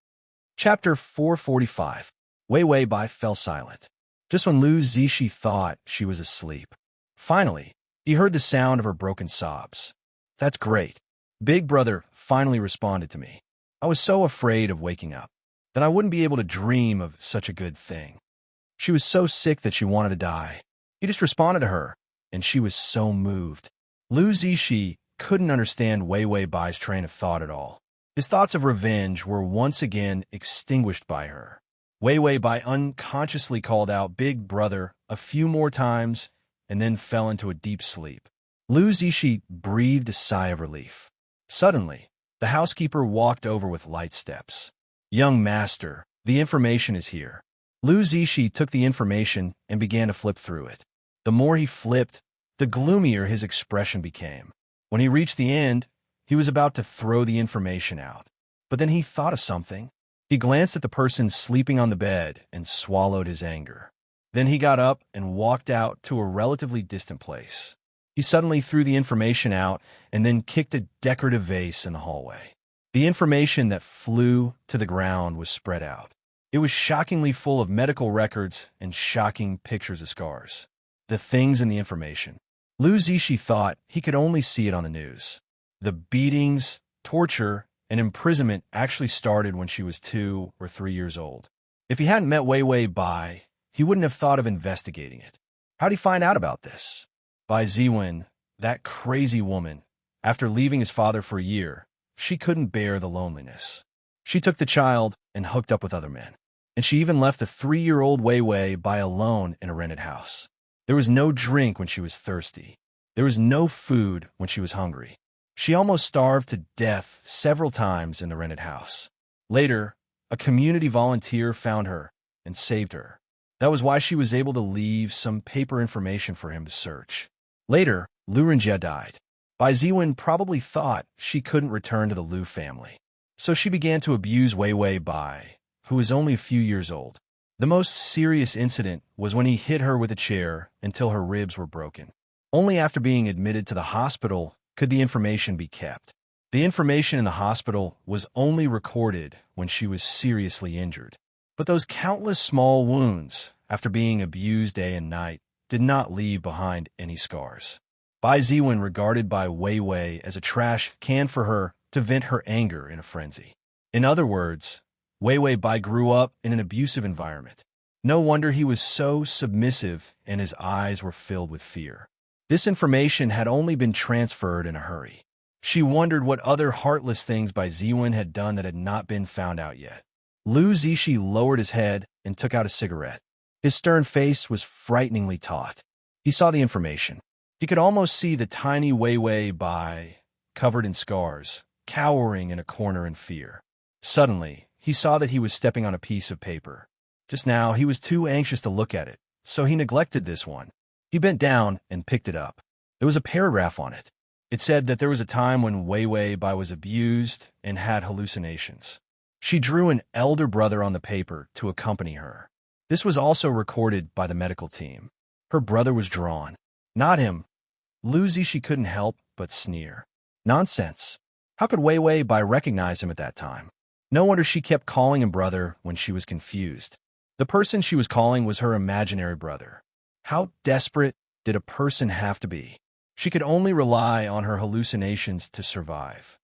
S1: Chapter 445. Wei Wei Bai fell silent. Just when Lu Zishi thought she was asleep. Finally, he heard the sound of her broken sobs. That's great. Big Brother finally responded to me. I was so afraid of waking up that I wouldn't be able to dream of such a good thing. She was so sick that she wanted to die. He just responded to her, and she was so moved. Lu Zishi couldn't understand Wei Wei Bai's train of thought at all. His thoughts of revenge were once again extinguished by her. Wei Wei Bai unconsciously called out Big Brother a few more times and then fell into a deep sleep. Lu Zishi breathed a sigh of relief. Suddenly, the housekeeper walked over with light steps. Young master, the information is here. Lu Zishi took the information and began to flip through it. The more he flipped, the gloomier his expression became. When he reached the end, he was about to throw the information out. But then he thought of something. He glanced at the person sleeping on the bed and swallowed his anger. Then he got up and walked out to a relatively distant place. He suddenly threw the information out and then kicked a decorative vase in the hallway. The information that flew to the ground was spread out. It was shockingly full of medical records and shocking pictures of scars. The things in the information. Lu Zishi thought he could only see it on the news. The beatings, torture, and imprisonment actually started when she was 2 or 3 years old. If he hadn't met Wei Wei Bai, he wouldn't have thought of investigating it. How'd he find out about this? Bai Ziwen, that crazy woman, after leaving his father for a year, she couldn't bear the loneliness. She took the child and hooked up with other men. And she even left the 3-year-old Wei Wei Bai alone in a rented house. There was no drink when she was thirsty. There was no food when she was hungry. She almost starved to death several times in the rented house. Later, a community volunteer found her and saved her. That was why she was able to leave some paper information for him to search. Later, Lu Renjie died. Bai Ziwen probably thought she couldn't return to the Lu family. So she began to abuse Wei Wei Bai, who was only a few years old. The most serious incident was when he hit her with a chair until her ribs were broken. Only after being admitted to the hospital could the information be kept. The information in the hospital was only recorded when she was seriously injured. But those countless small wounds, after being abused day and night, did not leave behind any scars. Bai Ziwen regarded Bai Wei Wei as a trash can for her to vent her anger in a frenzy. In other words, Wei Wei Bai grew up in an abusive environment. No wonder he was so submissive and his eyes were filled with fear. This information had only been transferred in a hurry. She wondered what other heartless things Bai Ziwen had done that had not been found out yet. Lu Zishi lowered his head and took out a cigarette. His stern face was frighteningly taut. He saw the information. He could almost see the tiny Wei Wei Bai, covered in scars, cowering in a corner in fear. Suddenly, he saw that he was stepping on a piece of paper. Just now, he was too anxious to look at it, so he neglected this one. He bent down and picked it up. There was a paragraph on it. It said that there was a time when Wei Wei Bai was abused and had hallucinations. She drew an elder brother on the paper to accompany her. This was also recorded by the medical team. Her brother was drawn. Not him. Lu Zishi couldn't help but sneer. Nonsense. How could Wei Wei Bai recognize him at that time? No wonder she kept calling him brother when she was confused. The person she was calling was her imaginary brother. How desperate did a person have to be? She could only rely on her hallucinations to survive.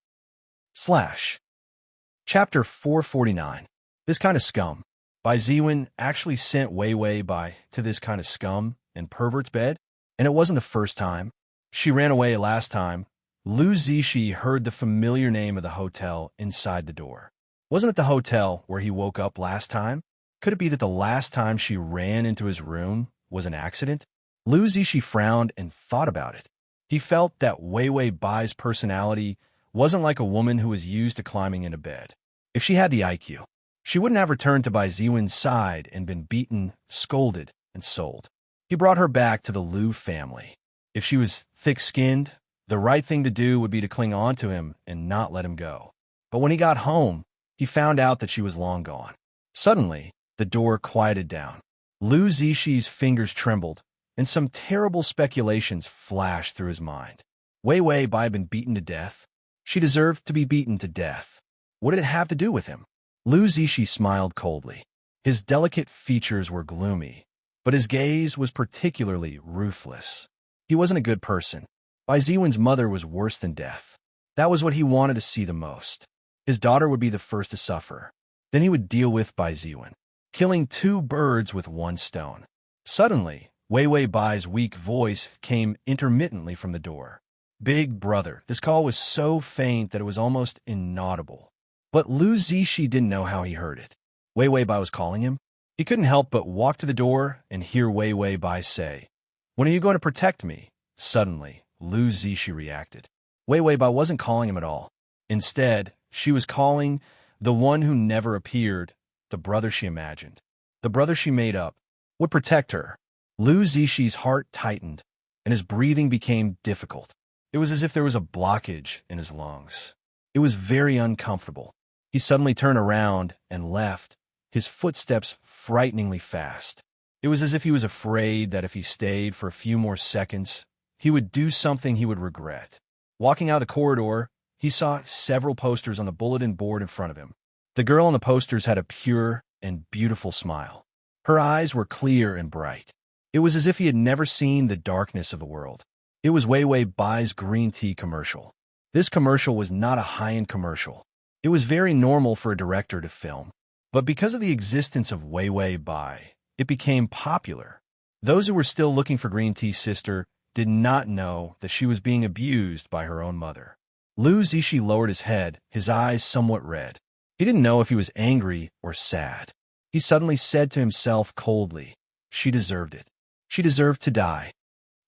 S1: Chapter 449. This kind of scum. Bai Ziwen actually sent Wei Wei Bai to this kind of scum and pervert's bed, and it wasn't the first time. She ran away last time. Lu Zishi heard the familiar name of the hotel inside the door. Wasn't it the hotel where he woke up last time? Could it be that the last time she ran into his room was an accident? Lu Zishi frowned and thought about it. He felt that Wei Wei Bai's personality wasn't like a woman who was used to climbing into bed. If she had the IQ, she wouldn't have returned to Bai Ziwen's side and been beaten, scolded, and sold. He brought her back to the Lu family. If she was thick-skinned, the right thing to do would be to cling on to him and not let him go. But when he got home, he found out that she was long gone. Suddenly, the door quieted down. Lu Zishi's fingers trembled, and some terrible speculations flashed through his mind. Wei Wei Bai had been beaten to death. She deserved to be beaten to death. What did it have to do with him? Lu Zishi smiled coldly. His delicate features were gloomy, but his gaze was particularly ruthless. He wasn't a good person. Bai Ziwen's mother was worse than death. That was what he wanted to see the most. His daughter would be the first to suffer. Then he would deal with Bai Ziwen, killing two birds with one stone. Suddenly, Wei Wei Bai's weak voice came intermittently from the door. Big brother. This call was so faint that it was almost inaudible. But Lu Zishi didn't know how he heard it. Wei Wei Bai was calling him. He couldn't help but walk to the door and hear Wei Wei Bai say, "When are you going to protect me?" Suddenly, Lu Zishi reacted. Wei Wei Bai wasn't calling him at all. Instead, she was calling the one who never appeared, the brother she imagined. The brother she made up would protect her. Lu Zishi's heart tightened, and his breathing became difficult. It was as if there was a blockage in his lungs. It was very uncomfortable. He suddenly turned around and left, his footsteps frighteningly fast. It was as if he was afraid that if he stayed for a few more seconds, he would do something he would regret. Walking out the corridor, he saw several posters on the bulletin board in front of him. The girl on the posters had a pure and beautiful smile. Her eyes were clear and bright. It was as if he had never seen the darkness of the world. It was Wei Wei Bai's green tea commercial. This commercial was not a high-end commercial. It was very normal for a director to film. But because of the existence of Wei Wei Bai, it became popular. Those who were still looking for Green Tea's sister did not know that she was being abused by her own mother. Lu Zishi lowered his head, his eyes somewhat red. He didn't know if he was angry or sad. He suddenly said to himself coldly, "She deserved it. She deserved to die."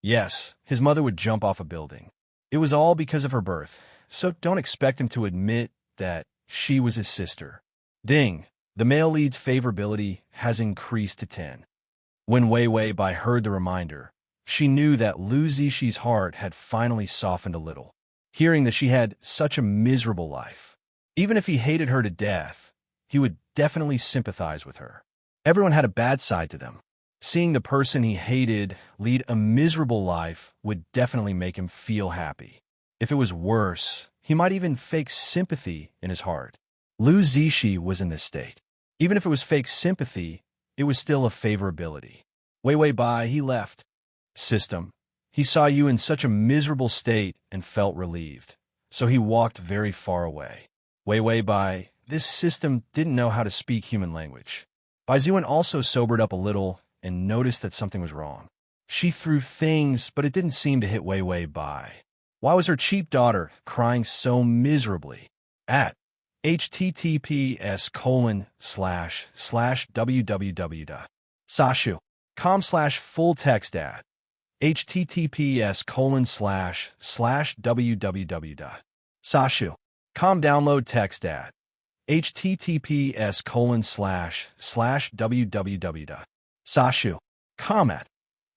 S1: Yes, his mother would jump off a building. It was all because of her birth, so don't expect him to admit that she was his sister. Ding! The male lead's favorability has increased to 10. When Wei Wei Bai heard the reminder, she knew that Lu Zishi's heart had finally softened a little, hearing that she had such a miserable life. Even if he hated her to death, he would definitely sympathize with her. Everyone had a bad side to them. Seeing the person he hated lead a miserable life would definitely make him feel happy. If it was worse, he might even fake sympathy in his heart. Lu Zishi was in this state. Even if it was fake sympathy, it was still a favorability. Wei Wei Bai, he left. System. He saw you in such a miserable state and felt relieved, so he walked very far away. Wei Wei Bai, this system didn't know how to speak human language. Bai Ziwen also sobered up a little and noticed that something was wrong. She threw things, but it didn't seem to hit Wei Wei Bai. Why was her cheap daughter crying so miserably? At https://www.sashu.com/full-text https://www.sashu.com download text at https://www.sashu.com at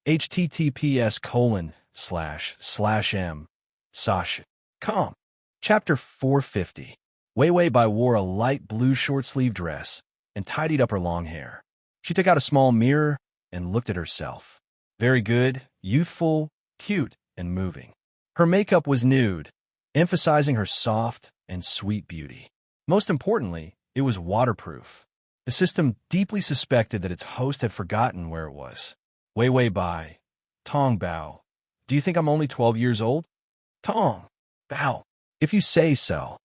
S1: https://m/sashu.com. Chapter 450. Wei Wei Bai wore a light blue short-sleeve dress and tidied up her long hair. She took out a small mirror and looked at herself. Very good, youthful, cute, and moving. Her makeup was nude, emphasizing her soft and sweet beauty. Most importantly, it was waterproof. The system deeply suspected that its host had forgotten where it was. Wei Wei Bai, Tong Bao, do you think I'm only 12 years old? Tong Bao, if you say so.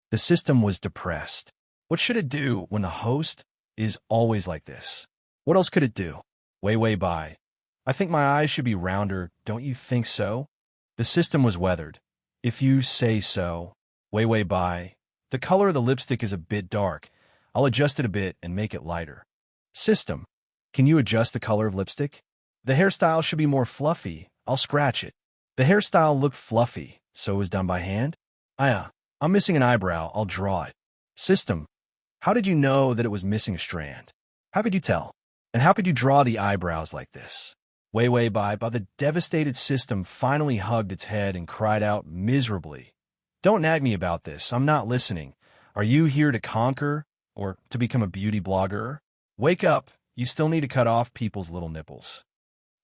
S1: The system was depressed. What should it do when the host is always like this? What else could it do? Wei Wei Bai, I think my eyes should be rounder, don't you think so? The system was weathered. If you say so. Wei Wei Bai, The color of the lipstick is a bit dark. I'll adjust it a bit and make it lighter. System, can you adjust the color of lipstick? The hairstyle should be more fluffy. I'll scratch it. The hairstyle looked fluffy, so it was done by hand? I'm missing an eyebrow. I'll draw it. System, how did you know that it was missing a strand? How could you tell? And how could you draw the eyebrows like this? Wei Bai, the devastated system, finally hugged its head and cried out miserably. Don't nag me about this. I'm not listening. Are you here to conquer or to become a beauty blogger? Wake up. You still need to cut off people's little nipples.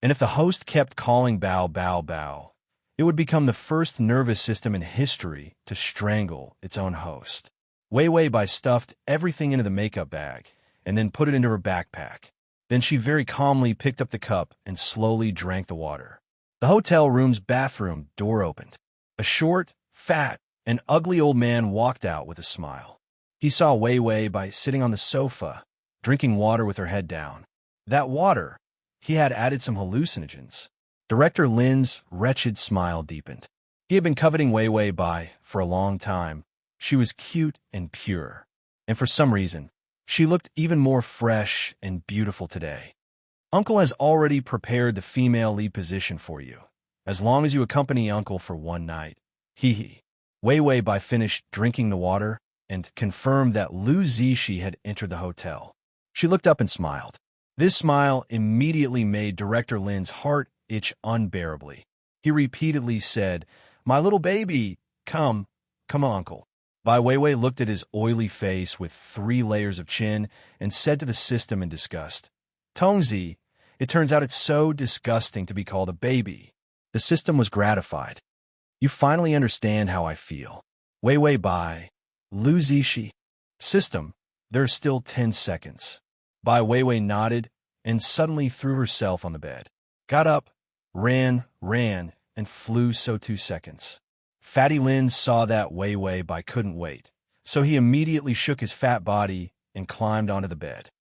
S1: And if the host kept calling bow, bow, bow, it would become the first nervous system in history to strangle its own host. Wei Bai stuffed everything into the makeup bag and then put it into her backpack. Then she very calmly picked up the cup and slowly drank the water. The hotel room's bathroom door opened. A short, fat, and ugly old man walked out with a smile. He saw Wei Bai sitting on the sofa, drinking water with her head down. That water, he had added some hallucinogens. Director Lin's wretched smile deepened. He had been coveting Wei Bai for a long time. She was cute and pure, and for some reason, she looked even more fresh and beautiful today. Uncle has already prepared the female lead position for you, as long as you accompany Uncle for one night. Hee. Wei Bai finished drinking the water and confirmed that Lu Zishi had entered the hotel. She looked up and smiled. This smile immediately made Director Lin's heart itch unbearably. He repeatedly said, "My little baby, come on, Uncle." Bai Weiwei looked at his oily face with 3 layers of chin and said to the system in disgust, "Tongzi, it turns out it's so disgusting to be called a baby." The system was gratified. "You finally understand how I feel." Weiwei Bai, Lu Zishi. System, there are still 10 seconds. Bai Weiwei nodded and suddenly threw herself on the bed. Got up, ran, and flew so 2 seconds. Fatty Lin saw that Wei Bai couldn't wait, so he immediately shook his fat body and climbed onto the bed.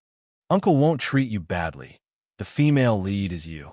S1: "Uncle won't treat you badly. The female lead is you."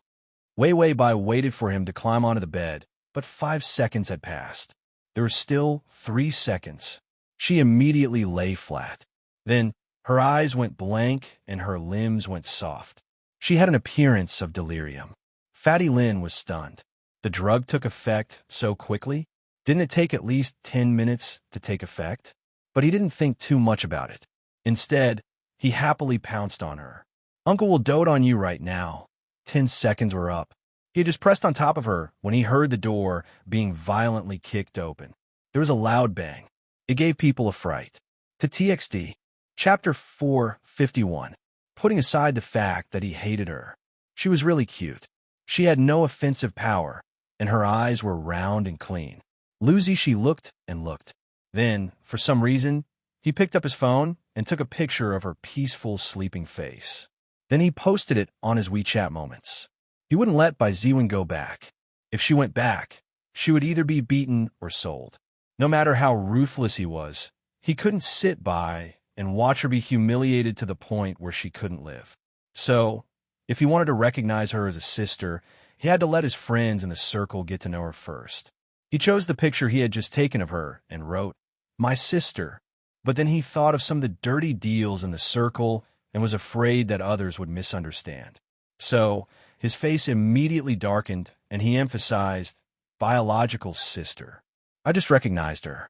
S1: Wei Bai waited for him to climb onto the bed, but 5 seconds had passed. There were still 3 seconds. She immediately lay flat. Then her eyes went blank and her limbs went soft. She had an appearance of delirium. Fatty Lin was stunned. The drug took effect so quickly? Didn't it take at least 10 minutes to take effect? But he didn't think too much about it. Instead, he happily pounced on her. "Uncle will dote on you right now." 10 seconds were up. He had just pressed on top of her when he heard the door being violently kicked open. There was a loud bang. It gave people a fright. To TXT, Chapter 451. Putting aside the fact that he hated her, she was really cute. She had no offensive power, and her eyes were round and clean. Lu Zishi looked and looked. Then, for some reason, he picked up his phone and took a picture of her peaceful, sleeping face. Then he posted it on his WeChat moments. He wouldn't let Bai Ziwen go back. If she went back, she would either be beaten or sold. No matter how ruthless he was, he couldn't sit by and watch her be humiliated to the point where she couldn't live. So, if he wanted to recognize her as a sister, he had to let his friends in the circle get to know her first. He chose the picture he had just taken of her and wrote, "My sister," but then he thought of some of the dirty deals in the circle and was afraid that others would misunderstand. So, his face immediately darkened and he emphasized, "Biological sister." I just recognized her.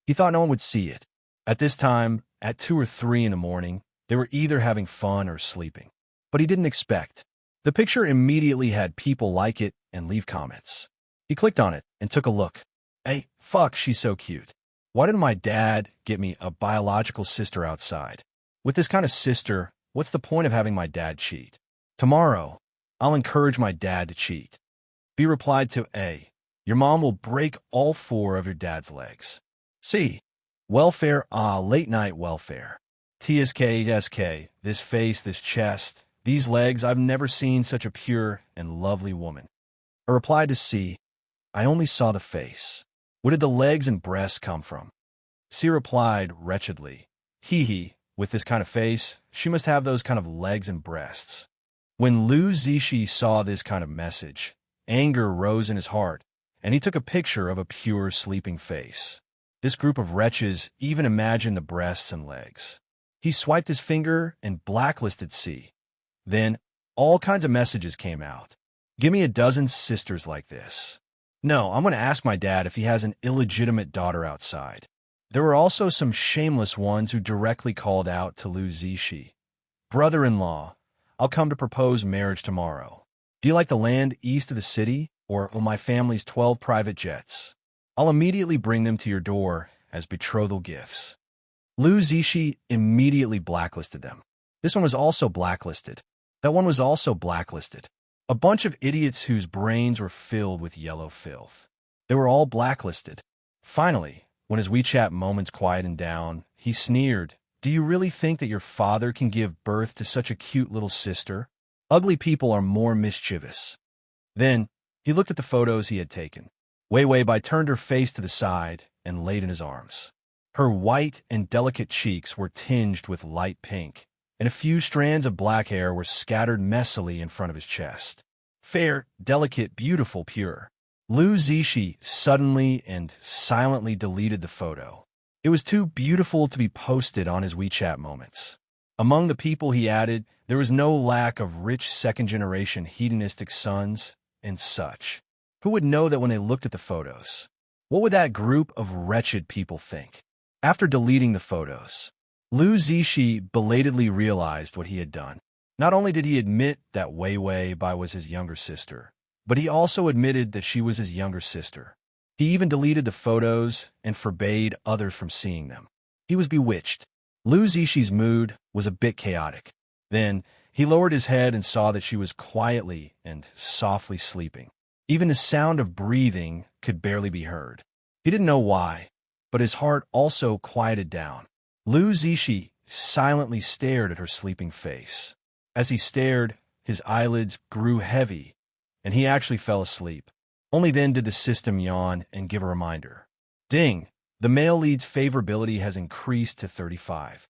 S1: He thought no one would see it. At this time, at 2 or 3 in the morning, they were either having fun or sleeping. But he didn't expect. The picture immediately had people like it and leave comments. He clicked on it and took a look. "Hey, fuck, she's so cute. Why didn't my dad get me a biological sister outside? With this kind of sister, what's the point of having my dad cheat? Tomorrow, I'll encourage my dad to cheat." B replied to A. "Your mom will break all 4 of your dad's legs." C. Welfare, late night welfare. TSK, this face, this chest, these legs, I've never seen such a pure and lovely woman. A reply to C. "I only saw the face. Where did the legs and breasts come from?" C replied wretchedly, "Hee, with this kind of face, she must have those kind of legs and breasts." When Lu Zishi saw this kind of message, anger rose in his heart, and he took a picture of a pure sleeping face. This group of wretches even imagined the breasts and legs. He swiped his finger and blacklisted C. Then, all kinds of messages came out. Give me a dozen sisters like this. No, I'm going to ask my dad if he has an illegitimate daughter outside. There were also some shameless ones who directly called out to Lu Zishi. Brother-in-law, I'll come to propose marriage tomorrow. Do you like the land east of the city, or my family's 12 private jets? I'll immediately bring them to your door as betrothal gifts. Lu Zishi immediately blacklisted them. This one was also blacklisted. That one was also blacklisted. A bunch of idiots whose brains were filled with yellow filth. They were all blacklisted. Finally, when his WeChat moments quieted down, he sneered, "Do you really think that your father can give birth to such a cute little sister? Ugly people are more mischievous." Then, he looked at the photos he had taken. Wei Weibai turned her face to the side and laid in his arms. Her white and delicate cheeks were tinged with light pink, and a few strands of black hair were scattered messily in front of his chest. Fair, delicate, beautiful, pure. Lu Zishi suddenly and silently deleted the photo. It was too beautiful to be posted on his WeChat moments. Among the people he added, there was no lack of rich second-generation hedonistic sons and such. Who would know that when they looked at the photos? What would that group of wretched people think? After deleting the photos, Lu Zishi belatedly realized what he had done. Not only did he admit that Wei Weibai was his younger sister, but he also admitted that she was his younger sister. He even deleted the photos and forbade others from seeing them. He was bewitched. Lu Zishi's mood was a bit chaotic. Then, he lowered his head and saw that she was quietly and softly sleeping. Even the sound of breathing could barely be heard. He didn't know why, but his heart also quieted down. Lu Zishi silently stared at her sleeping face. As he stared, his eyelids grew heavy, and he actually fell asleep. Only then did the system yawn and give a reminder. Ding! The male lead's favorability has increased to 35.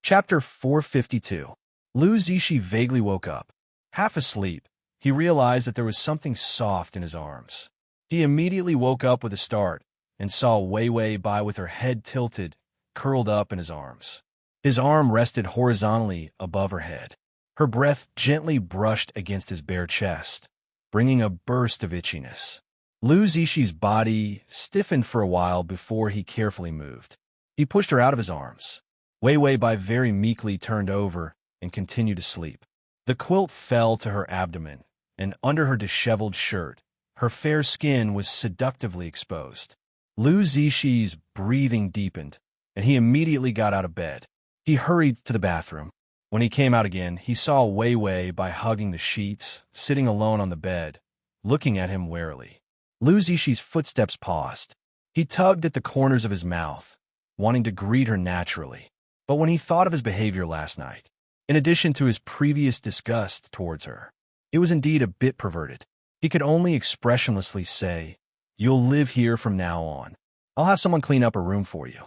S1: Chapter 452. Lu Zishi vaguely woke up. Half asleep, he realized that there was something soft in his arms. He immediately woke up with a start and saw Wei Weibai with her head tilted, curled up in his arms. His arm rested horizontally above her head. Her breath gently brushed against his bare chest, bringing a burst of itchiness. Lu Zishi's body stiffened for a while before he carefully moved. He pushed her out of his arms. Wei Weibai very meekly turned over and continued to sleep. The quilt fell to her abdomen, and under her disheveled shirt, her fair skin was seductively exposed. Lu Zishi's breathing deepened, and he immediately got out of bed. He hurried to the bathroom. When he came out again, he saw Wei Weibai hugging the sheets, sitting alone on the bed, looking at him warily. Lu Zishi's footsteps paused. He tugged at the corners of his mouth, wanting to greet her naturally. But when he thought of his behavior last night, in addition to his previous disgust towards her, it was indeed a bit perverted. He could only expressionlessly say, "You'll live here from now on. I'll have someone clean up a room for you."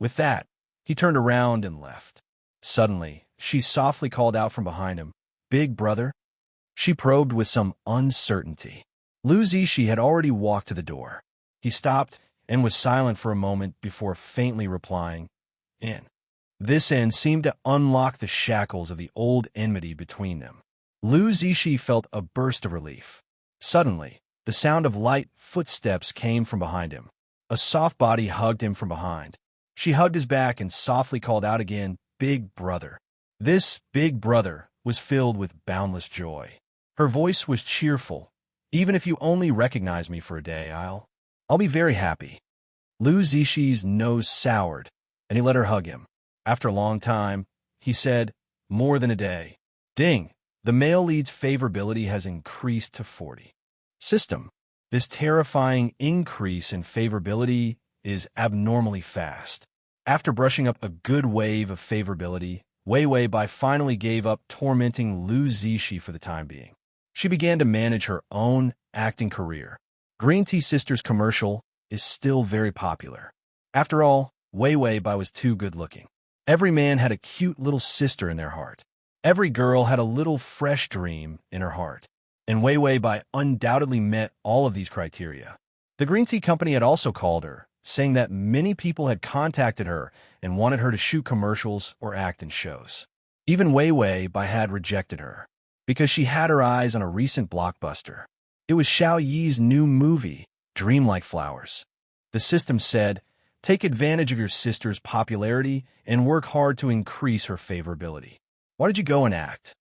S1: With that, he turned around and left. Suddenly, she softly called out from behind him, "Big brother?" She probed with some uncertainty. Lu Zishi had already walked to the door. He stopped and was silent for a moment before faintly replying, "In." This end seemed to unlock the shackles of the old enmity between them. Lu Zishi felt a burst of relief. Suddenly, the sound of light footsteps came from behind him. A soft body hugged him from behind. She hugged his back and softly called out again, "Big brother." This big brother was filled with boundless joy. Her voice was cheerful. "Even if you only recognize me for a day, I'll be very happy." Lu Zishi's nose soured, and he let her hug him. After a long time, he said, "More than a day." Ding! The male lead's favorability has increased to 40. System. This terrifying increase in favorability is abnormally fast. After brushing up a good wave of favorability, Wei Weibai finally gave up tormenting Lu Zishi for the time being. She began to manage her own acting career. Green Tea Sisters commercial is still very popular. After all, Wei Weibai was too good-looking. Every man had a cute little sister in their heart. Every girl had a little fresh dream in her heart. And Wei Weibai undoubtedly met all of these criteria. The Green Tea Company had also called her, saying that many people had contacted her and wanted her to shoot commercials or act in shows. Even Wei Wei Bai had rejected her because she had her eyes on a recent blockbuster. It was Xiao Yi's new movie, Dream Like Flowers. The system said, take advantage of your sister's popularity and work hard to increase her favorability. Why did you go and act?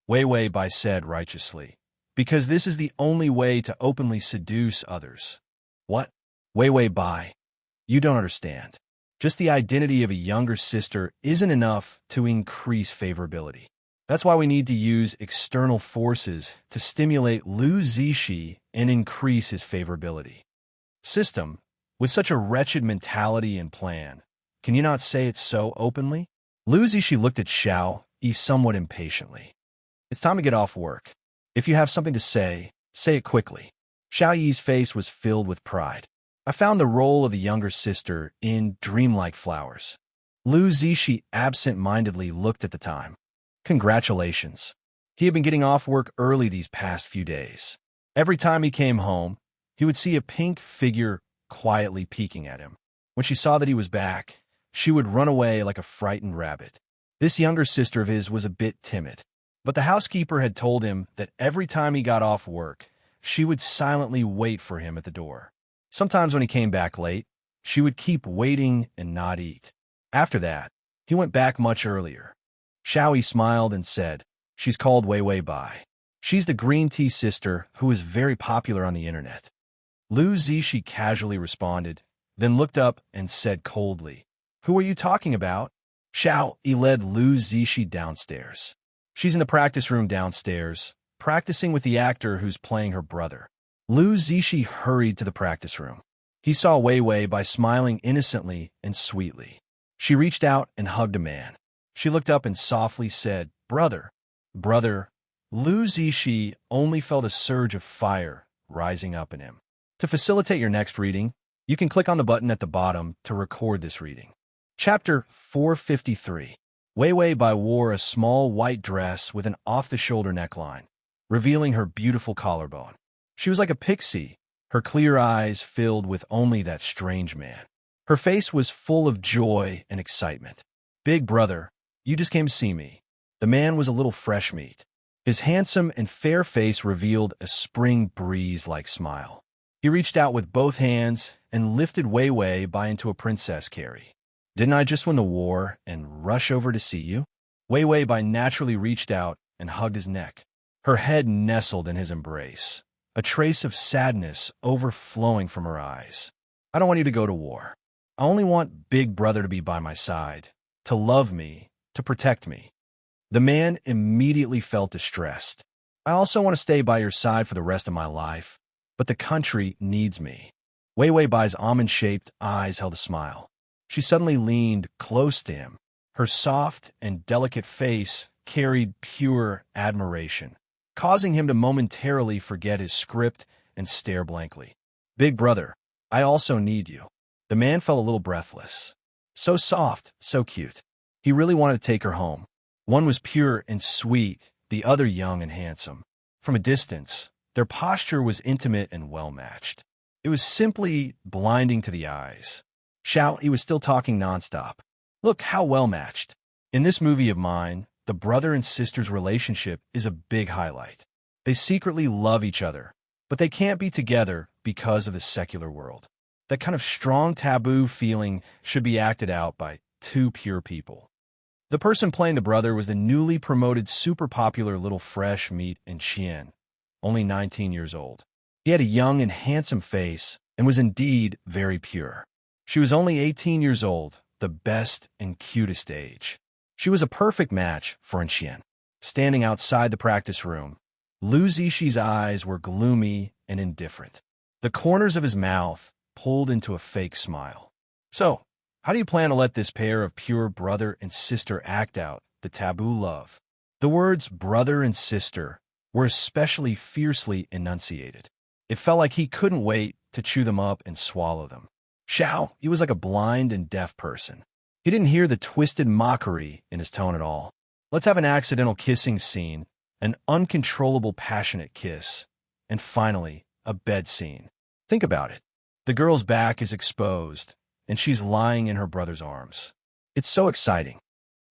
S1: Wei Wei Bai said righteously, because this is the only way to openly seduce others. What? Wei Wei Bai, you don't understand. Just the identity of a younger sister isn't enough to increase favorability. That's why we need to use external forces to stimulate Lu Zishi and increase his favorability. System, with such a wretched mentality and plan, can you not say it so openly? Lu Zishi looked at Xiao Yi somewhat impatiently. It's time to get off work. If you have something to say it quickly. Xiao Yi's face was filled with pride. I found the role of the younger sister in Dream Like Flowers. Lu Zishi absent-mindedly looked at the time. Congratulations. He had been getting off work early these past few days. Every time he came home, he would see a pink figure quietly peeking at him. When she saw that he was back, she would run away like a frightened rabbit. This younger sister of his was a bit timid, but the housekeeper had told him that every time he got off work, she would silently wait for him at the door. Sometimes when he came back late, she would keep waiting and not eat. After that, he went back much earlier. Xiao Yi smiled and said, she's called Wei Wei Bai. She's the green tea sister who is very popular on the internet. Lu Zishi casually responded, then looked up and said coldly, who are you talking about? Xiao Yi led Lu Zishi downstairs. She's in the practice room downstairs, practicing with the actor who's playing her brother. Lu Zishi hurried to the practice room. He saw Wei Wei Bai smiling innocently and sweetly. She reached out and hugged a man. She looked up and softly said, brother. Lu Zishi only felt a surge of fire rising up in him. To facilitate your next reading, you can click on the button at the bottom to record this reading. Chapter 453. Wei Wei Bai wore a small white dress with an off-the-shoulder neckline, revealing her beautiful collarbone. She was like a pixie, her clear eyes filled with only that strange man. Her face was full of joy and excitement. Big brother, you just came to see me. The man was a little fresh meat. His handsome and fair face revealed a spring breeze-like smile. He reached out with both hands and lifted Wei Wei Bai into a princess carry. Didn't I just win the war and rush over to see you? Wei Wei Bai naturally reached out and hugged his neck. Her head nestled in his embrace, a trace of sadness overflowing from her eyes. I don't want you to go to war. I only want Big Brother to be by my side, to love me, to protect me. The man immediately felt distressed. I also want to stay by your side for the rest of my life, but the country needs me. Wei Wei Bai's almond-shaped eyes held a smile. She suddenly leaned close to him. Her soft and delicate face carried pure admiration, causing him to momentarily forget his script and stare blankly. Big brother, I also need you. The man felt a little breathless. So soft, so cute. He really wanted to take her home. One was pure and sweet, the other young and handsome. From a distance, their posture was intimate and well-matched. It was simply blinding to the eyes. Xiao Yi was still talking nonstop. Look how well-matched. In this movie of mine, the brother and sister's relationship is a big highlight. They secretly love each other, but they can't be together because of the secular world. That kind of strong taboo feeling should be acted out by two pure people. The person playing the brother was the newly promoted super popular little fresh meat in Qian, only 19 years old. He had a young and handsome face and was indeed very pure. She was only 18 years old, the best and cutest age. She was a perfect match for Qian. Standing outside the practice room, Lu Zishi's eyes were gloomy and indifferent. The corners of his mouth pulled into a fake smile. So, how do you plan to let this pair of pure brother and sister act out the taboo love? The words brother and sister were especially fiercely enunciated. It felt like he couldn't wait to chew them up and swallow them. Xiao, he was like a blind and deaf person. He didn't hear the twisted mockery in his tone at all. Let's have an accidental kissing scene, an uncontrollable passionate kiss, and finally, a bed scene. Think about it. The girl's back is exposed, and she's lying in her brother's arms. It's so exciting.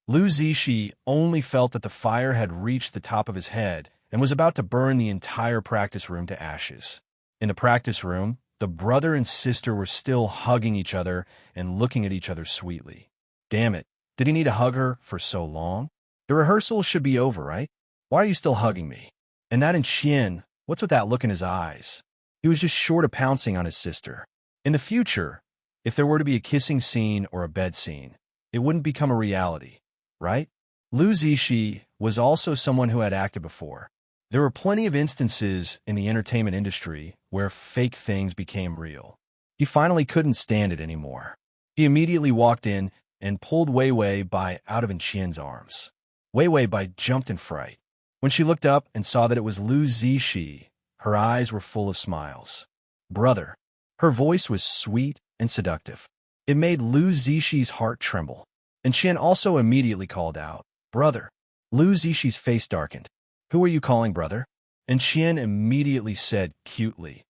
S1: Lu Zishi only felt that the fire had reached the top of his head and was about to burn the entire practice room to ashes. In the practice room, the brother and sister were still hugging each other and looking at each other sweetly. Damn it, did he need to hug her for so long? The rehearsal should be over, right? Why are you still hugging me? And that Qian, what's with that look in his eyes? He was just short of pouncing on his sister. In the future, if there were to be a kissing scene or a bed scene, it wouldn't become a reality, right? Lu Zishi was also someone who had acted before. There were plenty of instances in the entertainment industry where fake things became real. He finally couldn't stand it anymore. He immediately walked in and pulled Wei Wei Bai out of Qian's arms. Wei Wei Bai jumped in fright. When she looked up and saw that it was Lu Zishi, her eyes were full of smiles. Brother. Her voice was sweet and seductive. It made Lu Zishi's heart tremble. And Qian also immediately called out, Brother. Lu Zishi's face darkened. Who are you calling brother? And Qian immediately said cutely,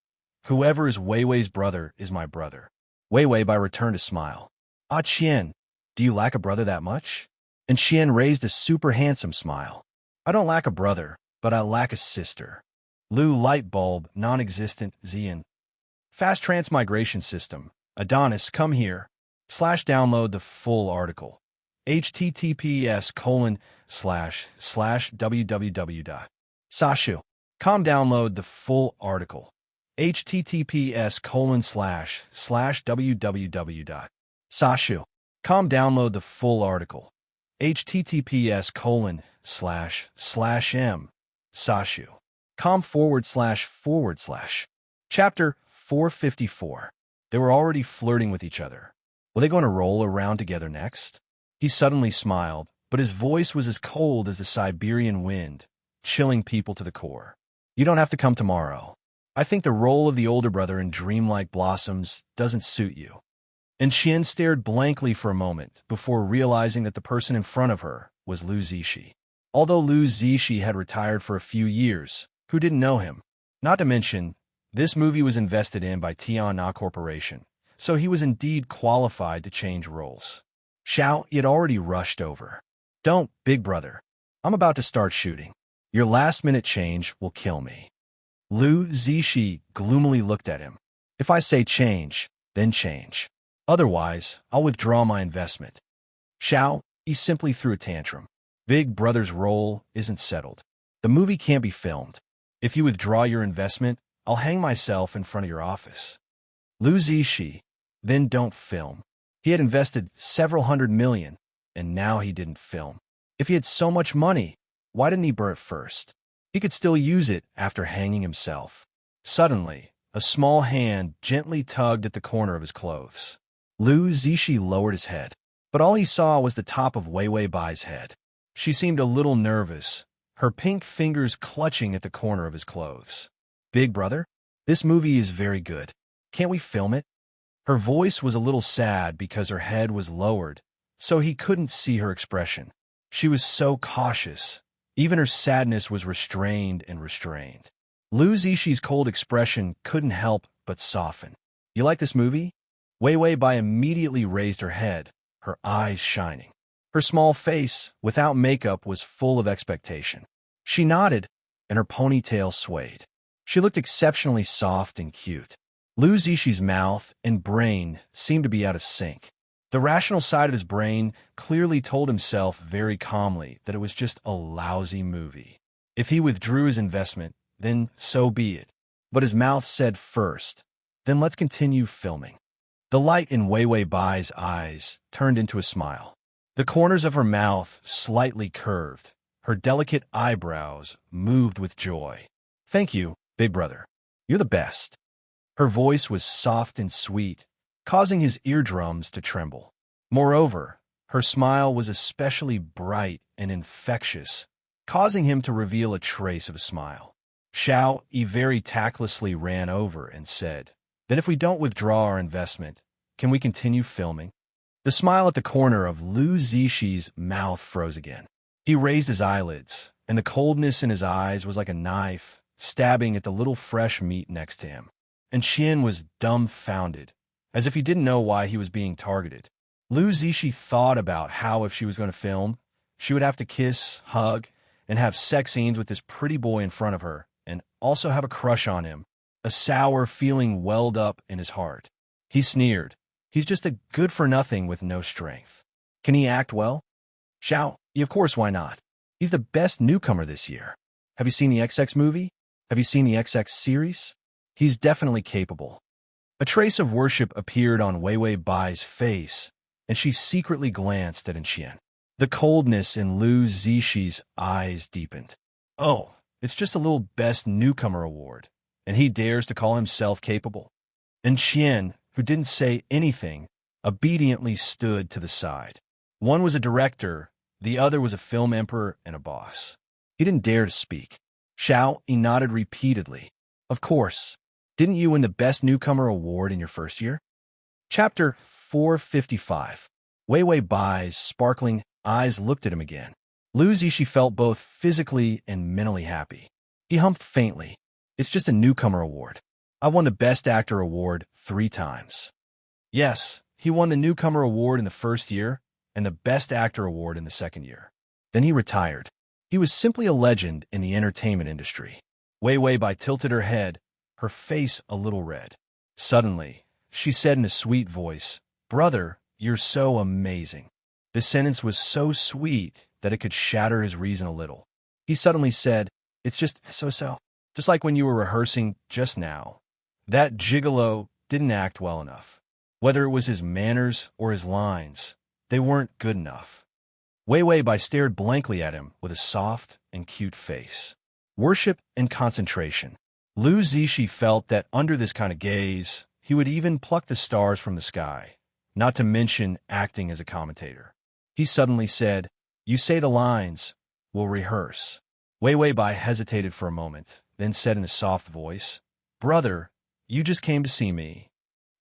S1: Whoever is Wei Wei's brother is my brother. Wei Wei Bai returned a smile. Ah, Qian, do you lack a brother that much? And Qian raised a super handsome smile. I don't lack a brother, but I lack a sister. Lu light bulb, non-existent, Xian. Fast transmigration system. Adonis, come here. /download the full article. https://www.sashu.com download the full article. https://www.sashu.com download the full article. https://m/sashu.com// Chapter 454. They were already flirting with each other. Were they going to roll around together next? He suddenly smiled, but his voice was as cold as the Siberian wind, chilling people to the core. You don't have to come tomorrow. I think the role of the older brother in Dreamlike Blossoms doesn't suit you. And Qian stared blankly for a moment before realizing that the person in front of her was Lu Zishi. Although Lu Zishi had retired for a few years, who didn't know him? Not to mention, this movie was invested in by Tian Na Corporation, so he was indeed qualified to change roles. Xiao had already rushed over. Don't, big brother. I'm about to start shooting. Your last-minute change will kill me. Lu Zishi gloomily looked at him. If I say change, then change. Otherwise, I'll withdraw my investment. Xiao, he simply threw a tantrum. Big brother's role isn't settled. The movie can't be filmed. If you withdraw your investment, I'll hang myself in front of your office. Lu Zishi, then don't film. He had invested several $100 million, and now he didn't film. If he had so much money, why didn't he burn it first? He could still use it after hanging himself. Suddenly, a small hand gently tugged at the corner of his clothes. Lu Zishi lowered his head, but all he saw was the top of Wei Wei Bai's head. She seemed a little nervous, her pink fingers clutching at the corner of his clothes. Big brother, this movie is very good. Can't we film it? Her voice was a little sad because her head was lowered, so he couldn't see her expression. She was so cautious. Even her sadness was restrained and restrained. Lu Zishi's cold expression couldn't help but soften. You like this movie? Wei Wei Bai immediately raised her head, her eyes shining. Her small face, without makeup, was full of expectation. She nodded, and her ponytail swayed. She looked exceptionally soft and cute. Lu Zishi's mouth and brain seemed to be out of sync. The rational side of his brain clearly told himself very calmly that it was just a lousy movie. If he withdrew his investment, then so be it. But his mouth said first, then let's continue filming. The light in Wei Wei Bai's eyes turned into a smile. The corners of her mouth slightly curved. Her delicate eyebrows moved with joy. Thank you, big brother. You're the best. Her voice was soft and sweet, causing his eardrums to tremble. Moreover, her smile was especially bright and infectious, causing him to reveal a trace of a smile. Xiao Yi very tactlessly ran over and said, then if we don't withdraw our investment, can we continue filming? The smile at the corner of Lu Zishi's mouth froze again. He raised his eyelids, and the coldness in his eyes was like a knife stabbing at the little fresh meat next to him. and Qian was dumbfounded, as if he didn't know why he was being targeted. Lu Zishi thought about how if she was going to film, she would have to kiss, hug, and have sex scenes with this pretty boy in front of her, and also have a crush on him. A sour feeling welled up in his heart. He sneered. He's just a good-for-nothing with no strength. Can he act well? Xiao, of course, why not? He's the best newcomer this year. Have you seen the XX movie? Have you seen the XX series? He's definitely capable. A trace of worship appeared on Weiwei Bai's face, and she secretly glanced at Qian. The coldness in Lu Zishi's eyes deepened. Oh, it's just a little Best Newcomer award, and he dares to call himself capable. And Qian, who didn't say anything, obediently stood to the side. One was a director, the other was a film emperor and a boss. He didn't dare to speak. Xiao, he nodded repeatedly. Of course. Didn't you win the Best Newcomer award in your first year? Chapter 455. Weiwei Bai's sparkling eyes looked at him again. Lu Zishi felt both physically and mentally happy. He humped faintly. It's just a newcomer award. I won the Best Actor award 3 times. Yes, he won the newcomer award in the first year and the Best Actor award in the second year. Then he retired. He was simply a legend in the entertainment industry. Weiwei Bai tilted her head, her face a little red. Suddenly, she said in a sweet voice, "Brother, you're so amazing." This sentence was so sweet that it could shatter his reason a little. He suddenly said, "It's just so-so. Just like when you were rehearsing just now. That gigolo didn't act well enough. Whether it was his manners or his lines, they weren't good enough." Weiwei Bai stared blankly at him with a soft and cute face. Worship and concentration. Lu Zishi felt that under this kind of gaze, he would even pluck the stars from the sky, not to mention acting as a commentator. He suddenly said, "You say the lines. We'll rehearse." Weiwei Bai hesitated for a moment, then said in a soft voice, "Brother, you just came to see me."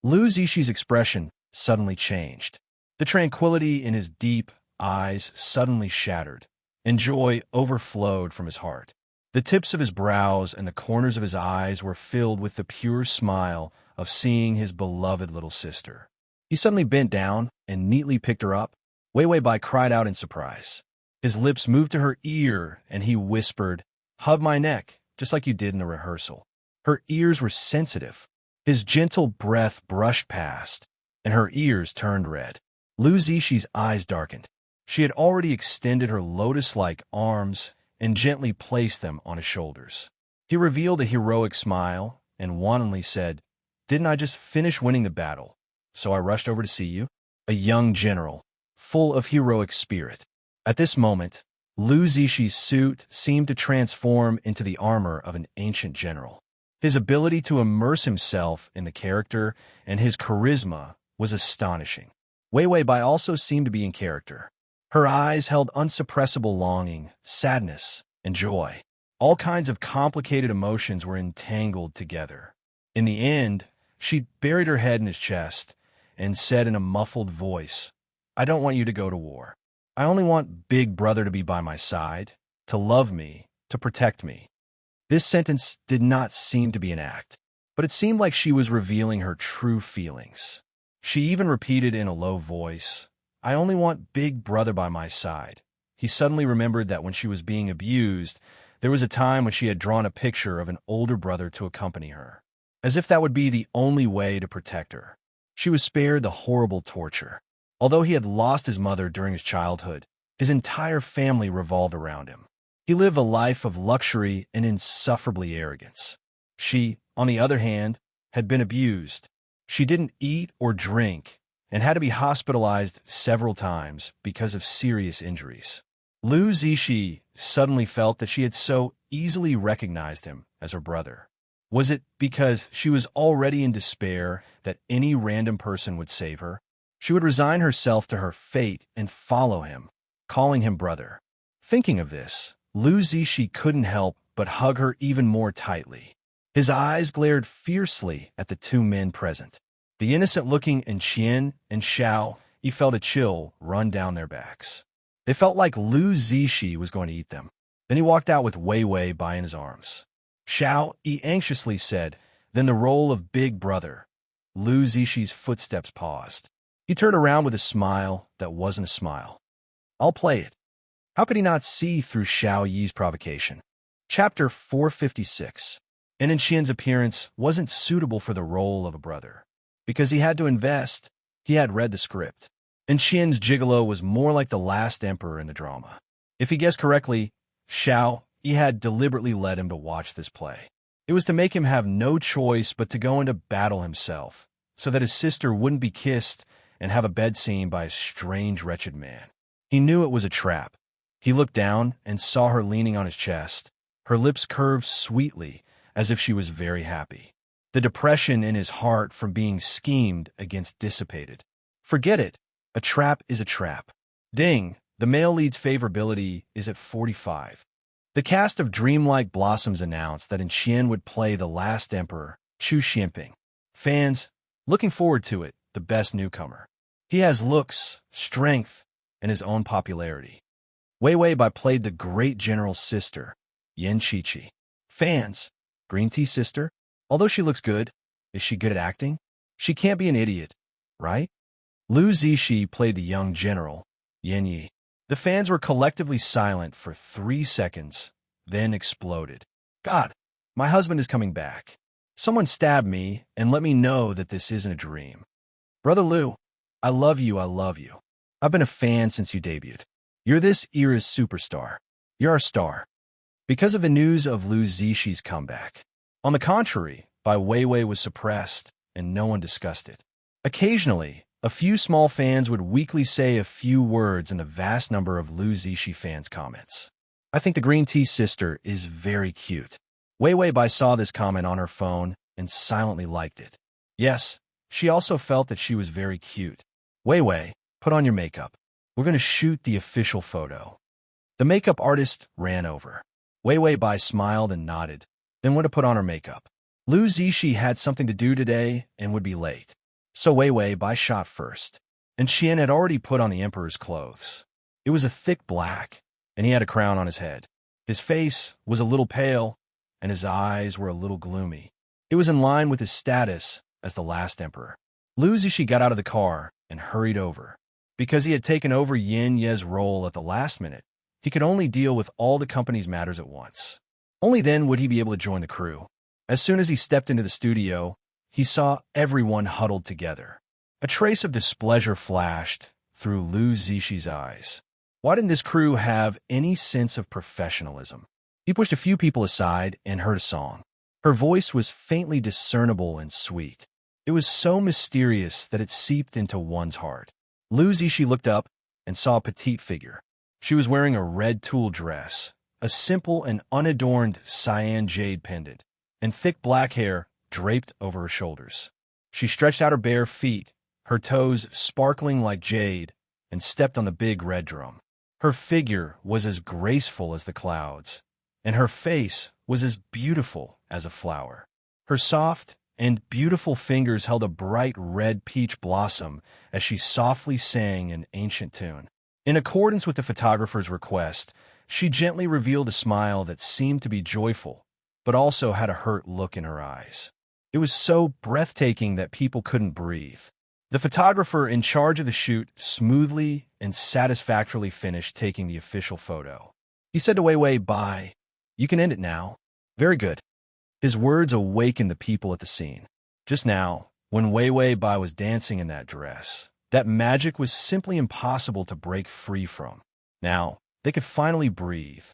S1: Lu Zishi's expression suddenly changed. The tranquility in his deep eyes suddenly shattered, and joy overflowed from his heart. The tips of his brows and the corners of his eyes were filled with the pure smile of seeing his beloved little sister. He suddenly bent down and neatly picked her up. Weiwei Bai cried out in surprise. His lips moved to her ear, and he whispered, "Hug my neck, just like you did in the rehearsal." Her ears were sensitive. His gentle breath brushed past, and her ears turned red. Lu Zishi's eyes darkened. She had already extended her lotus-like arms and gently placed them on his shoulders. He revealed a heroic smile and wantonly said, "Didn't I just finish winning the battle? So I rushed over to see you." A young general, full of heroic spirit. At this moment, Lu Zishi's suit seemed to transform into the armor of an ancient general. His ability to immerse himself in the character and his charisma was astonishing. Weiwei Bai also seemed to be in character. Her eyes held unsuppressible longing, sadness, and joy. All kinds of complicated emotions were entangled together. In the end, she buried her head in his chest and said in a muffled voice, "I don't want you to go to war. I only want Big Brother to be by my side, to love me, to protect me." This sentence did not seem to be an act, but it seemed like she was revealing her true feelings. She even repeated in a low voice, "I only want Big Brother by my side." He suddenly remembered that when she was being abused, there was a time when she had drawn a picture of an older brother to accompany her, as if that would be the only way to protect her. She was spared the horrible torture. Although he had lost his mother during his childhood, his entire family revolved around him. He lived a life of luxury and insufferably arrogance. She, on the other hand, had been abused. She didn't eat or drink and had to be hospitalized several times because of serious injuries. Lu Zishi suddenly felt that she had so easily recognized him as her brother. Was it because she was already in despair that any random person would save her? She would resign herself to her fate and follow him, calling him brother. Thinking of this, Lu Zishi couldn't help but hug her even more tightly. His eyes glared fiercely at the 2 men present. The innocent-looking Qian and Xiao, he felt a chill run down their backs. They felt like Lu Zishi was going to eat them. Then he walked out with Weiwei Bai in his arms. Xiao, he anxiously said, Then the role of Big Brother. Lu Zixi footsteps paused. He turned around with a smile that wasn't a smile. I'll play it. How could he not see through Xiao Yi's provocation? Chapter 456. And Xian's appearance wasn't suitable for the role of a brother. Because he had to invest, he had read the script. And Xian's gigolo was more like the last emperor in the drama. If he guessed correctly, Xiao Yi had deliberately led him to watch this play. It was to make him have no choice but to go into battle himself, so that his sister wouldn't be kissed and have a bed scene by a strange, wretched man. He knew it was a trap. He looked down and saw her leaning on his chest, her lips curved sweetly, as if she was very happy. The depression in his heart from being schemed against dissipated. Forget it. A trap is a trap. Ding, the male lead's favorability is at 45. The cast of Dreamlike Blossoms announced that Xian would play the last emperor, Chu Xianping. Fans, looking forward to it, the best newcomer. He has looks, strength, and his own popularity. Wei Wei Bai played the great general's sister, Yan Qiqi. Fans, green tea sister? Although she looks good, is she good at acting? She can't be an idiot, right? Lu Zixi played the young general, Yan Yi. The fans were collectively silent for 3 seconds, then exploded. God, my husband is coming back. Someone stab me and let me know that this isn't a dream. Brother Lu, I love you, I love you. I've been a fan since you debuted. You're this era's superstar. You're our star. Because of the news of Lu Zixi's comeback. On the contrary, Bai Weiwei was suppressed, and no one discussed it. Occasionally, a few small fans would weakly say a few words in the vast number of Lu Zixi fans' comments. I think the green tea sister is very cute. Wei Wei Bai saw this comment on her phone and silently liked it. Yes, she also felt that she was very cute. Wei Wei, put on your makeup. We're going to shoot the official photo. The makeup artist ran over. Wei Wei Bai smiled and nodded, then went to put on her makeup. Lu Zixi had something to do today and would be late. So Wei Wei Bai shot first, and Xian had already put on the emperor's clothes. It was a thick black, and he had a crown on his head. His face was a little pale, and his eyes were a little gloomy. It was in line with his status as the last emperor. Lu Zixi got out of the car and hurried over. Because he had taken over Yin Ye's role at the last minute, he could only deal with all the company's matters at once. Only then would he be able to join the crew. As soon as he stepped into the studio, he saw everyone huddled together. A trace of displeasure flashed through Lu Zixi's eyes. Why didn't this crew have any sense of professionalism? He pushed a few people aside and heard a song. Her voice was faintly discernible and sweet. It was so mysterious that it seeped into one's heart. Lu Zixi looked up and saw a petite figure. She was wearing a red tulle dress, a simple and unadorned cyan jade pendant, and thick black hair draped over her shoulders. She stretched out her bare feet, her toes sparkling like jade, and stepped on the big red drum. Her figure was as graceful as the clouds, and her face was as beautiful as a flower. Her soft and beautiful fingers held a bright red peach blossom as she softly sang an ancient tune. In accordance with the photographer's request, she gently revealed a smile that seemed to be joyful, but also had a hurt look in her eyes. It was so breathtaking that people couldn't breathe. The photographer in charge of the shoot smoothly and satisfactorily finished taking the official photo. He said to Wei Wei Bai, "You can end it now." Very good. His words awakened the people at the scene. Just now, when Wei Wei Bai was dancing in that dress, that magic was simply impossible to break free from. Now, they could finally breathe.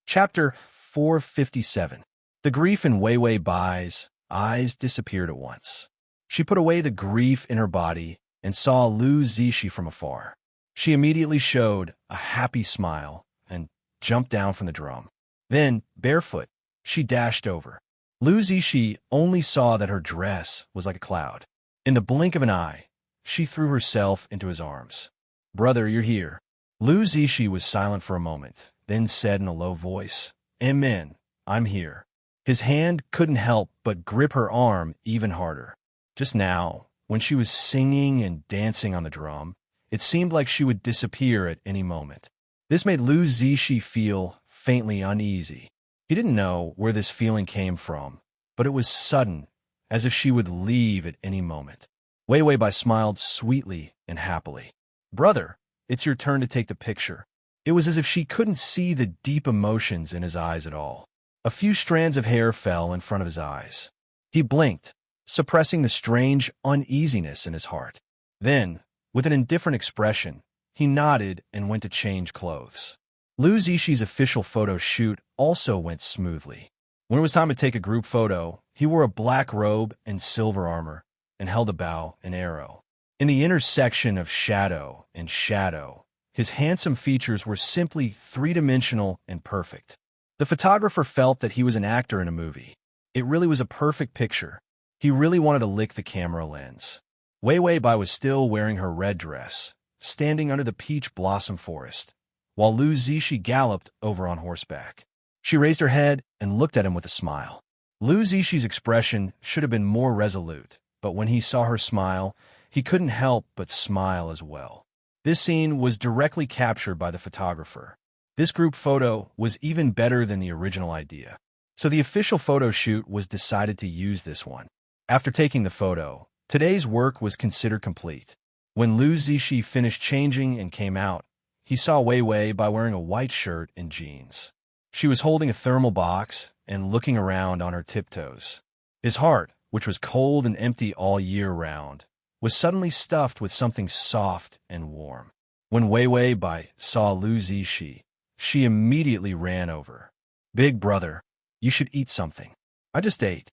S1: Chapter 457. The grief in Wei Wei Bai's eyes disappeared at once. She put away the grief in her body and saw Lu Zixi from afar. She immediately showed a happy smile and jumped down from the drum. Then, barefoot, she dashed over. Lu Zixi only saw that her dress was like a cloud. In the blink of an eye, she threw herself into his arms. "Brother, you're here." Lu Zixi was silent for a moment, then said in a low voice, "Amen, I'm here." His hand couldn't help but grip her arm even harder. Just now, when she was singing and dancing on the drum, it seemed like she would disappear at any moment. This made Lu Zixi feel faintly uneasy. He didn't know where this feeling came from, but it was sudden as if she would leave at any moment. Wei Wei Bai smiled sweetly and happily. "Brother, it's your turn to take the picture." It was as if she couldn't see the deep emotions in his eyes at all. A few strands of hair fell in front of his eyes. He blinked, suppressing the strange uneasiness in his heart. Then, with an indifferent expression, he nodded and went to change clothes. Lu Zixi's official photo shoot also went smoothly. When it was time to take a group photo, he wore a black robe and silver armor and held a bow and arrow. In the intersection of shadow and shadow, his handsome features were simply three-dimensional and perfect. The photographer felt that he was an actor in a movie. It really was a perfect picture. He really wanted to lick the camera lens. Wei Wei Bai was still wearing her red dress, standing under the peach blossom forest, while Lu Zixi galloped over on horseback. She raised her head and looked at him with a smile. Lu Zixi expression should have been more resolute, but when he saw her smile, he couldn't help but smile as well. This scene was directly captured by the photographer. This group photo was even better than the original idea. So the official photo shoot was decided to use this one. After taking the photo, today's work was considered complete. When Lu Zixi finished changing and came out, he saw Wei Wei Bai wearing a white shirt and jeans. She was holding a thermal box and looking around on her tiptoes. His heart, which was cold and empty all year round, was suddenly stuffed with something soft and warm. When Wei Wei Bai saw Lu Zixi, she immediately ran over. "Big brother, you should eat something." "I just ate."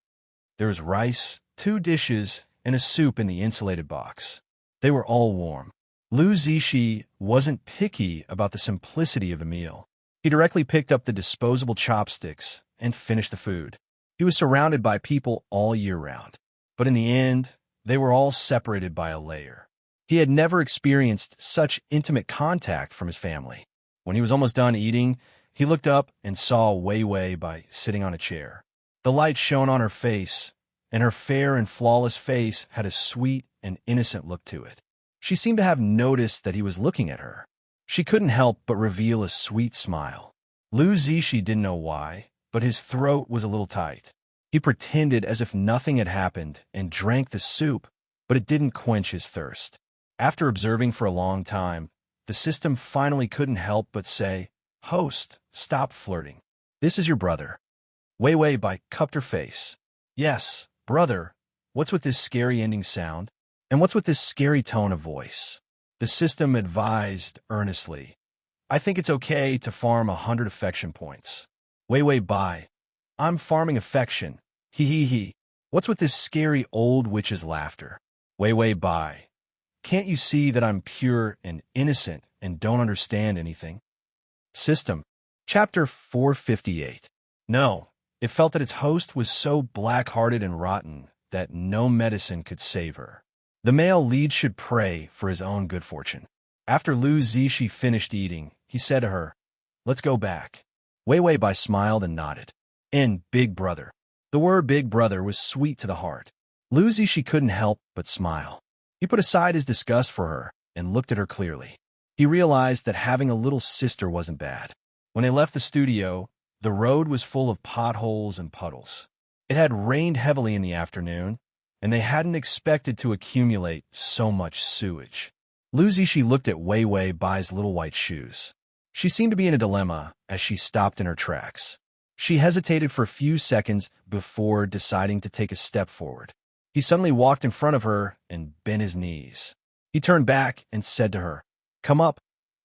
S1: There was rice, 2 dishes, and a soup in the insulated box. They were all warm. Lu Zixi wasn't picky about the simplicity of the meal. He directly picked up the disposable chopsticks and finished the food. He was surrounded by people all year round, but in the end, they were all separated by a layer. He had never experienced such intimate contact from his family. When he was almost done eating, he looked up and saw Wei Wei Bai sitting on a chair. The light shone on her face, and her fair and flawless face had a sweet and innocent look to it. She seemed to have noticed that he was looking at her. She couldn't help but reveal a sweet smile. Lu Zixi didn't know why, but his throat was a little tight. He pretended as if nothing had happened and drank the soup, but it didn't quench his thirst. After observing for a long time, the system finally couldn't help but say, "Host, stop flirting. This is your brother." Wei Wei Bai cupped her face. "Yes, brother. What's with this scary ending sound? And what's with this scary tone of voice?" The system advised earnestly, "I think it's okay to farm 100 affection points." Wei Wei Bai, "I'm farming affection. He. What's with this scary old witch's laughter?" Wei Wei Bai, "Can't you see that I'm pure and innocent and don't understand anything?" System. Chapter 458. No, it felt that its host was so black-hearted and rotten that no medicine could save her. The male lead should pray for his own good fortune. After Lu Zixi finished eating, he said to her, "Let's go back." Wei Wei Bai smiled and nodded. And big brother. The word big brother was sweet to the heart. Lu Zixi couldn't help but smile. He put aside his disgust for her and looked at her clearly. He realized that having a little sister wasn't bad. When they left the studio, the road was full of potholes and puddles. It had rained heavily in the afternoon, and they hadn't expected to accumulate so much sewage. Lu Zixi looked at Wei Wei Bai's little white shoes. She seemed to be in a dilemma as she stopped in her tracks. She hesitated for a few seconds before deciding to take a step forward. He suddenly walked in front of her and bent his knees. He turned back and said to her, "Come up,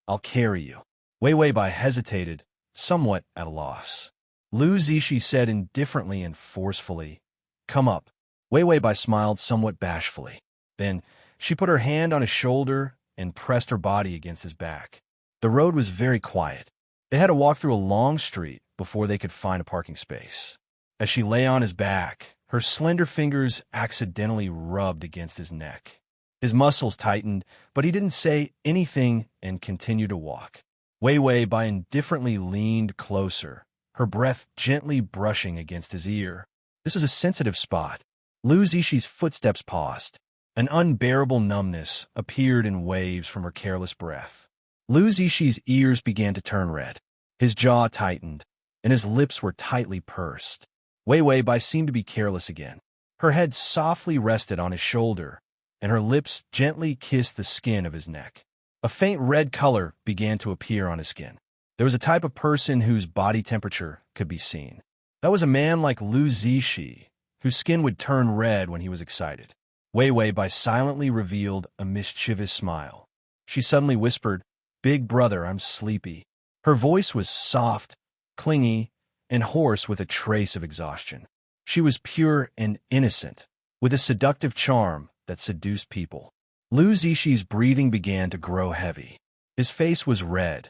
S1: I'll carry you." Wei Wei Bai hesitated, somewhat at a loss. Lu Zixi said indifferently and forcefully, "Come up." Wei Wei Bai smiled somewhat bashfully. Then she put her hand on his shoulder and pressed her body against his back. The road was very quiet. They had to walk through a long street before they could find a parking space. As she lay on his back, her slender fingers accidentally rubbed against his neck. His muscles tightened, but he didn't say anything and continued to walk. Wei Wei Bai indifferently leaned closer, her breath gently brushing against his ear. This was a sensitive spot. Lu Zixi's footsteps paused. An unbearable numbness appeared in waves from her careless breath. Lu Zixi's ears began to turn red. His jaw tightened, and his lips were tightly pursed. Wei Wei Bai seemed to be careless again. Her head softly rested on his shoulder, and her lips gently kissed the skin of his neck. A faint red color began to appear on his skin. There was a type of person whose body temperature could be seen. That was a man like Lu Zishi, whose skin would turn red when he was excited. Wei Wei Bai silently revealed a mischievous smile. She suddenly whispered, "Big brother, I'm sleepy." Her voice was soft, clingy, and hoarse with a trace of exhaustion. She was pure and innocent, with a seductive charm that seduced people. Lu Zishi's breathing began to grow heavy. His face was red,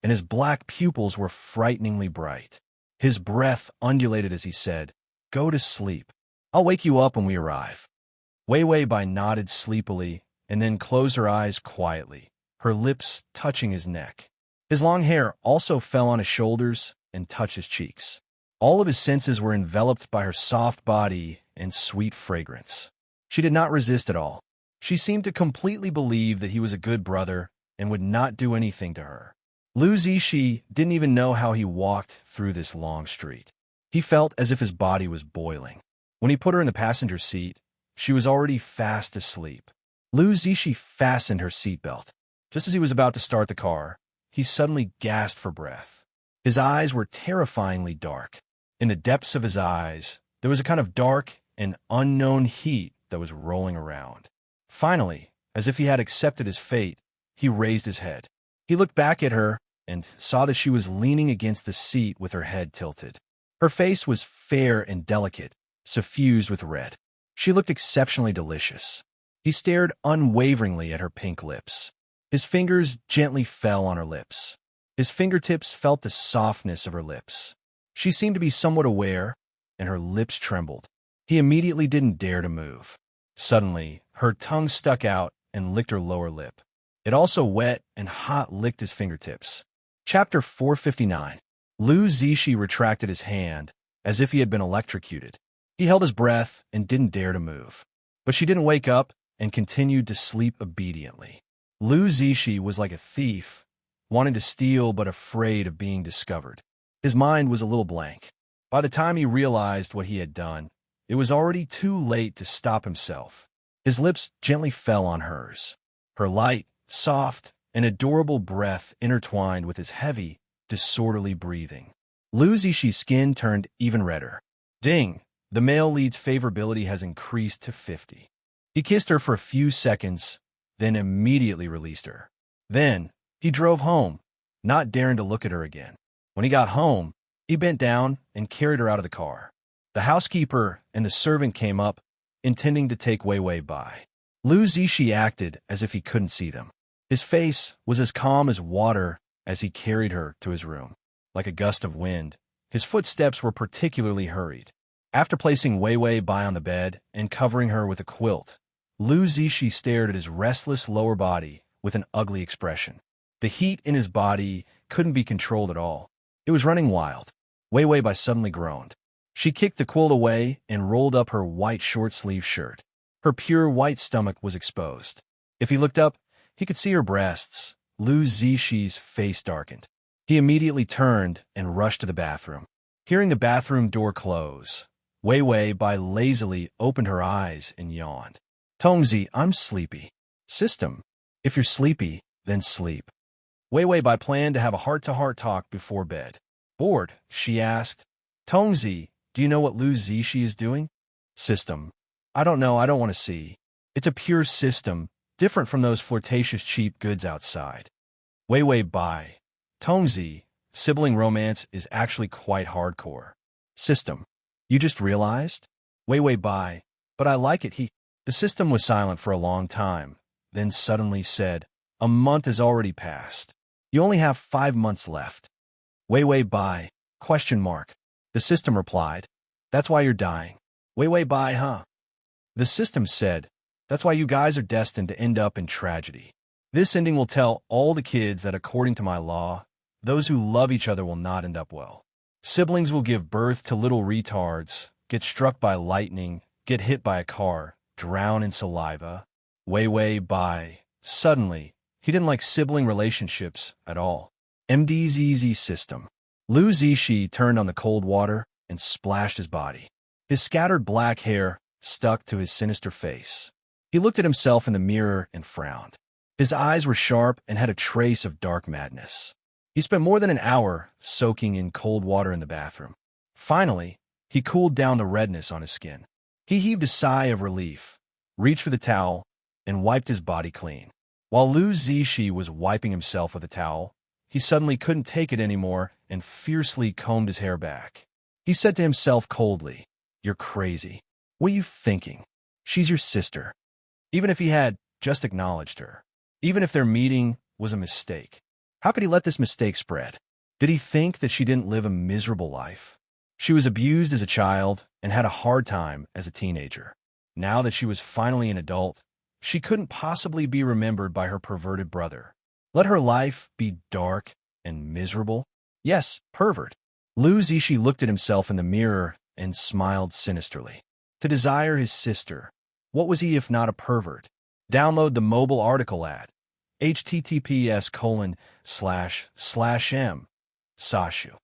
S1: and his black pupils were frighteningly bright. His breath undulated as he said, "Go to sleep. I'll wake you up when we arrive." Wei Wei Bai nodded sleepily and then closed her eyes quietly, her lips touching his neck. His long hair also fell on his shoulders and touched his cheeks. All of his senses were enveloped by her soft body and sweet fragrance. She did not resist at all. She seemed to completely believe that he was a good brother and would not do anything to her. Lu Zishi didn't even know how he walked through this long street. He felt as if his body was boiling. When he put her in the passenger seat, she was already fast asleep. Lu Zishi fastened her seatbelt. Just as he was about to start the car, he suddenly gasped for breath. His eyes were terrifyingly dark. In the depths of his eyes, there was a kind of dark and unknown heat that was rolling around. Finally, as if he had accepted his fate, he raised his head. He looked back at her and saw that she was leaning against the seat with her head tilted. Her face was fair and delicate, suffused with red. She looked exceptionally delicious. He stared unwaveringly at her pink lips. His fingers gently fell on her lips. His fingertips felt the softness of her lips. She seemed to be somewhat aware, and her lips trembled. He immediately didn't dare to move. Suddenly, her tongue stuck out and licked her lower lip. It also wet and hot licked his fingertips. Chapter 459. Lu Zishi retracted his hand, as if he had been electrocuted. He held his breath and didn't dare to move. But she didn't wake up and continued to sleep obediently. Lu Zishi was like a thief, wanting to steal but afraid of being discovered. His mind was a little blank. By the time he realized what he had done, it was already too late to stop himself. His lips gently fell on hers. Her light, soft, and adorable breath intertwined with his heavy, disorderly breathing. Lu Zishi's skin turned even redder. Ding! The male lead's favorability has increased to 50. He kissed her for a few seconds, then immediately released her. Then, he drove home, not daring to look at her again. When he got home, he bent down and carried her out of the car. The housekeeper and the servant came up, intending to take Wei Wei Bai. Lu Zishi acted as if he couldn't see them. His face was as calm as water as he carried her to his room. Like a gust of wind, his footsteps were particularly hurried. After placing Wei Wei Bai on the bed and covering her with a quilt, Lu Zishi stared at his restless lower body with an ugly expression. The heat in his body couldn't be controlled at all. It was running wild. Wei Wei Bai suddenly groaned. She kicked the quilt away and rolled up her white short-sleeved shirt. Her pure white stomach was exposed. If he looked up, he could see her breasts. Lu Zishi's face darkened. He immediately turned and rushed to the bathroom. Hearing the bathroom door close, Wei Wei Bai lazily opened her eyes and yawned. "Tongzi, I'm sleepy." "System, if you're sleepy, then sleep." Wei Wei Bai planned to have a heart-to-heart talk before bed. Bored, she asked, "Tongzi, do you know what Lu Zishi is doing?" "System, I don't know, I don't want to see. It's a pure system, different from those flirtatious cheap goods outside." Wei Wei Bai, "Tongzi, sibling romance is actually quite hardcore." "System, you just realized?" Wei Wei Bai, "But I like it." The system was silent for a long time, then suddenly said, "A month has already passed. You only have 5 months left." Wei Wei Bai, question mark. The system replied, "That's why you're dying." Wei Wei Bai, huh? The system said, "That's why you guys are destined to end up in tragedy. This ending will tell all the kids that according to my law, those who love each other will not end up well. Siblings will give birth to little retards, get struck by lightning, get hit by a car, drown in saliva." Wei Wei Bai, suddenly, he didn't like sibling relationships at all. MD's easy system. Lu Zishi turned on the cold water and splashed his body. His scattered black hair stuck to his sinister face. He looked at himself in the mirror and frowned. His eyes were sharp and had a trace of dark madness. He spent more than an hour soaking in cold water in the bathroom. Finally, he cooled down the redness on his skin. He heaved a sigh of relief, reached for the towel, and wiped his body clean. While Lu Zishi was wiping himself with a towel, he suddenly couldn't take it anymore and fiercely combed his hair back. He said to himself coldly, "You're crazy. What are you thinking? She's your sister." Even if he had just acknowledged her, even if their meeting was a mistake, how could he let this mistake spread? Did he think that she didn't live a miserable life? She was abused as a child and had a hard time as a teenager. Now that she was finally an adult, she couldn't possibly be remembered by her perverted brother. Let her life be dark and miserable? Yes, pervert. Lu Zishi looked at himself in the mirror and smiled sinisterly. To desire his sister, what was he if not a pervert? Download the mobile article at https://m. Sashu.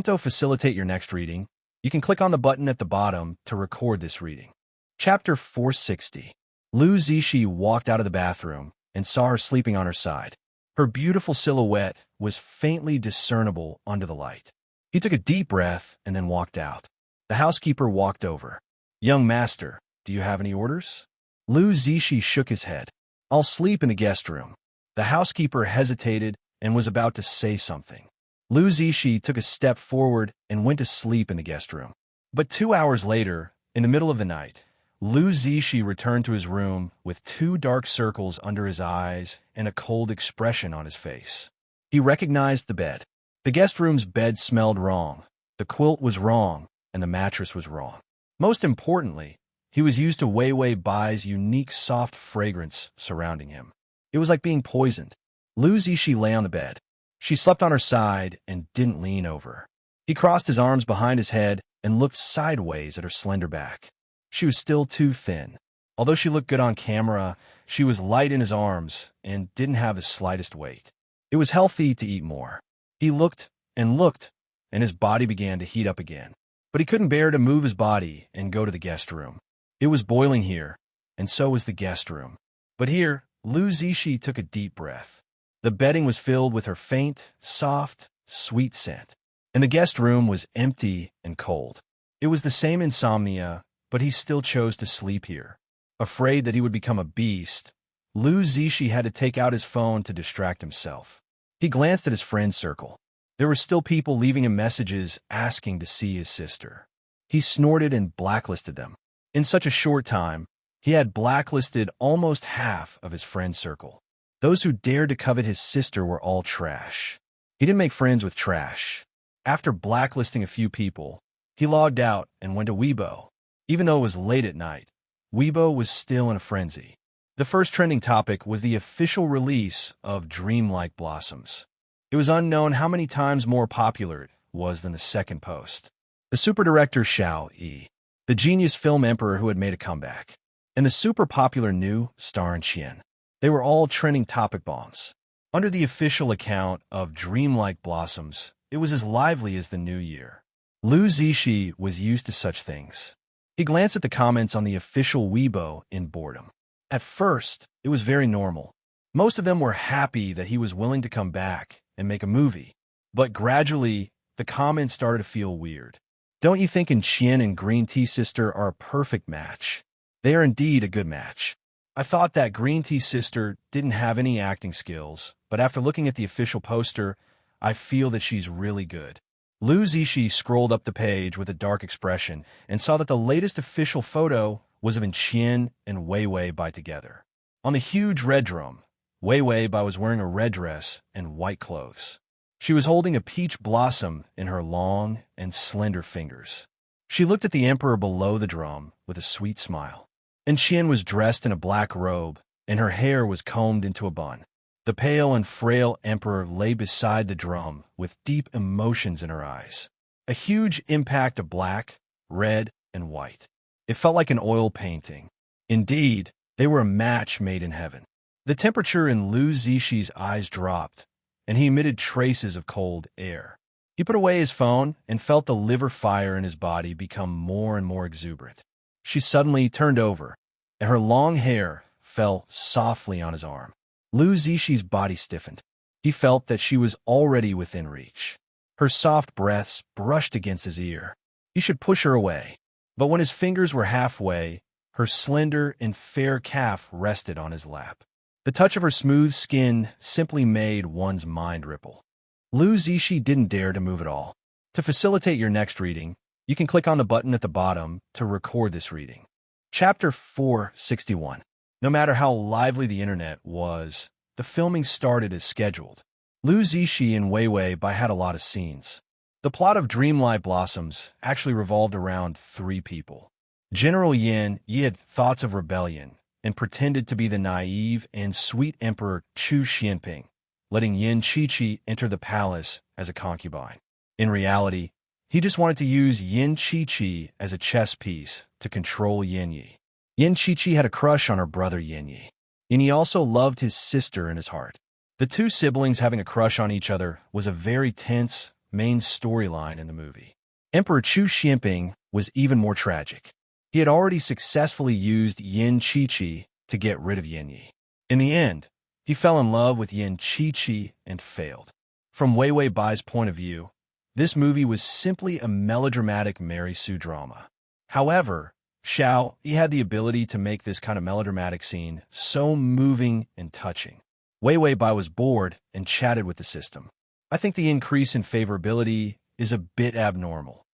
S1: To facilitate your next reading, you can click on the button at the bottom to record this reading. Chapter 460. Lu Zishi walked out of the bathroom and saw her sleeping on her side. Her beautiful silhouette was faintly discernible under the light. He took a deep breath and then walked out. The housekeeper walked over. "Young master, do you have any orders?" Lu Zishi shook his head. "I'll sleep in the guest room." The housekeeper hesitated and was about to say something. Lu Zishi took a step forward and went to sleep in the guest room. But 2 hours later, in the middle of the night, Lu Zishi returned to his room with 2 dark circles under his eyes and a cold expression on his face. He recognized the bed. The guest room's bed smelled wrong, the quilt was wrong, and the mattress was wrong. Most importantly, he was used to Wei Wei Bai's unique soft fragrance surrounding him. It was like being poisoned. Lu Zishi lay on the bed. She slept on her side and didn't lean over. He crossed his arms behind his head and looked sideways at her slender back. She was still too thin. Although she looked good on camera, she was light in his arms and didn't have the slightest weight. It was healthy to eat more. He looked, and his body began to heat up again. But he couldn't bear to move his body and go to the guest room. It was boiling here, and so was the guest room. But here, Lu Zishi took a deep breath. The bedding was filled with her faint, soft, sweet scent, and the guest room was empty and cold. It was the same insomnia, but he still chose to sleep here. Afraid that he would become a beast, Lu Zishi had to take out his phone to distract himself. He glanced at his friend circle. There were still people leaving him messages asking to see his sister. He snorted and blacklisted them. In such a short time, he had blacklisted almost half of his friend circle. Those who dared to covet his sister were all trash. He didn't make friends with trash. After blacklisting a few people, he logged out and went to Weibo. Even though it was late at night, Weibo was still in a frenzy. The first trending topic was the official release of Dreamlike Blossoms. It was unknown how many times more popular it was than the second post. The super director Xiao Yi, the genius film emperor who had made a comeback, and the super popular new star in Qian. They were all trending topic bombs. Under the official account of Dreamlike Blossoms, it was as lively as the new year. Lu Zishi was used to such things. He glanced at the comments on the official Weibo in boredom. At first, it was very normal. Most of them were happy that he was willing to come back and make a movie. But gradually, the comments started to feel weird. Don't you think Qian and Green Tea Sister are a perfect match? They are indeed a good match. I thought that Green Tea Sister didn't have any acting skills, but after looking at the official poster, I feel that she's really good. Lu Zishi scrolled up the page with a dark expression and saw that the latest official photo was of Qian and Wei Wei Bai together. On the huge red drum, Wei Wei Bai was wearing a red dress and white clothes. She was holding a peach blossom in her long and slender fingers. She looked at the emperor below the drum with a sweet smile. And Qian was dressed in a black robe, and her hair was combed into a bun. The pale and frail emperor lay beside the drum with deep emotions in her eyes. A huge impact of black, red, and white. It felt like an oil painting. Indeed, they were a match made in heaven. The temperature in Lu Zishi's eyes dropped, and he emitted traces of cold air. He put away his phone and felt the liver fire in his body become more and more exuberant. She suddenly turned over, and her long hair fell softly on his arm. Lu Zixi's body stiffened. He felt that she was already within reach. Her soft breaths brushed against his ear. He should push her away. But when his fingers were halfway, her slender and fair calf rested on his lap. The touch of her smooth skin simply made one's mind ripple. Lu Zixi didn't dare to move at all. To facilitate your next reading, you can click on the button at the bottom to record this reading. Chapter 461. No matter how lively the internet was, the filming started as scheduled. Lu Zixi and Wei Wei Bai had a lot of scenes. The plot of Dreamlight Blossoms actually revolved around 3 people. General Yin Yi had thoughts of rebellion and pretended to be the naive and sweet Emperor Chu Xianping, letting Yin Qiqi enter the palace as a concubine. In reality, he just wanted to use Yin Qiqi as a chess piece to control Yin Yi. Yin Qiqi had a crush on her brother Yin Yi, and he also loved his sister in his heart. The 2 siblings having a crush on each other was a very tense main storyline in the movie. Emperor Chu Xianping was even more tragic. He had already successfully used Yin Qiqi to get rid of Yin Yi. In the end, he fell in love with Yin Qiqi and failed. From Wei Wei Bai's point of view, this movie was simply a melodramatic Mary Sue drama. However, Xiao Yi had the ability to make this kind of melodramatic scene so moving and touching. Wei Wei Bai was bored and chatted with the system. I think the increase in favorability is a bit abnormal.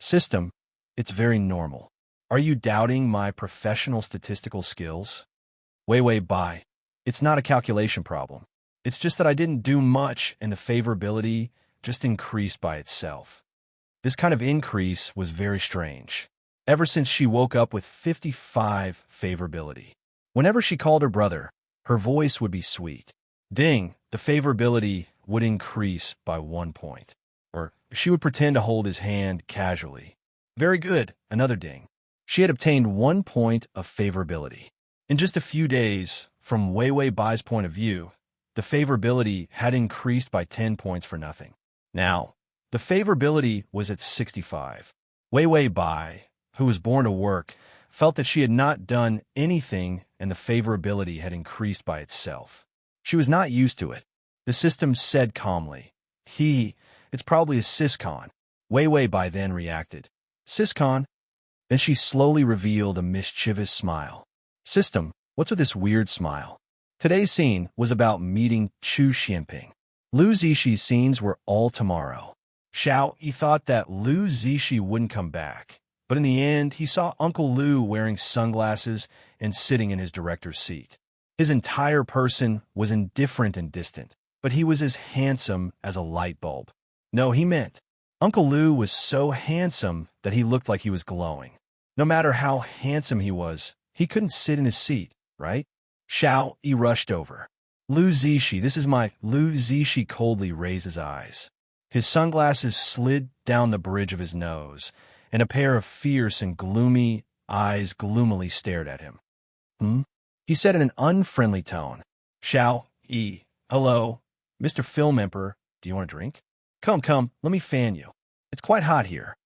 S1: System, it's very normal. Are you doubting my professional statistical skills? Wei Wei Bai, it's not a calculation problem. It's just that I didn't do much and the favorability just increased by itself. This kind of increase was very strange. Ever since she woke up with 55 favorability. Whenever she called her brother, her voice would be sweet. Ding, the favorability would increase by 1 point. Or she would pretend to hold his hand casually. Very good, another ding. She had obtained 1 point of favorability. In just a few days, from Wei Wei Bai's point of view, the favorability had increased by 10 points for nothing. Now, the favorability was at 65. Wei Wei Bai, who was born to work, felt that she had not done anything and the favorability had increased by itself. She was not used to it. The system said calmly, it's probably a syscon. Wei Wei Bai then reacted, syscon? Then she slowly revealed a mischievous smile. System, what's with this weird smile? Today's scene was about meeting Chu Xianping. Lu Zixi scenes were all tomorrow. Xiao Yi thought that Lu Zixi wouldn't come back, but in the end, he saw Uncle Lu wearing sunglasses and sitting in his director's seat. His entire person was indifferent and distant, but he was as handsome as a light bulb. No, he meant, Uncle Lu was so handsome that he looked like he was glowing. No matter how handsome he was, he couldn't sit in his seat, right? Xiao Yi rushed over. Lu Zixi, this is my... Lu Zixi coldly raised his eyes. His sunglasses slid down the bridge of his nose, and a pair of fierce and gloomy eyes gloomily stared at him. He said in an unfriendly tone. Xiao Yi, hello, Mr. Film Emperor, do you want a drink? Come, let me fan you. It's quite hot here.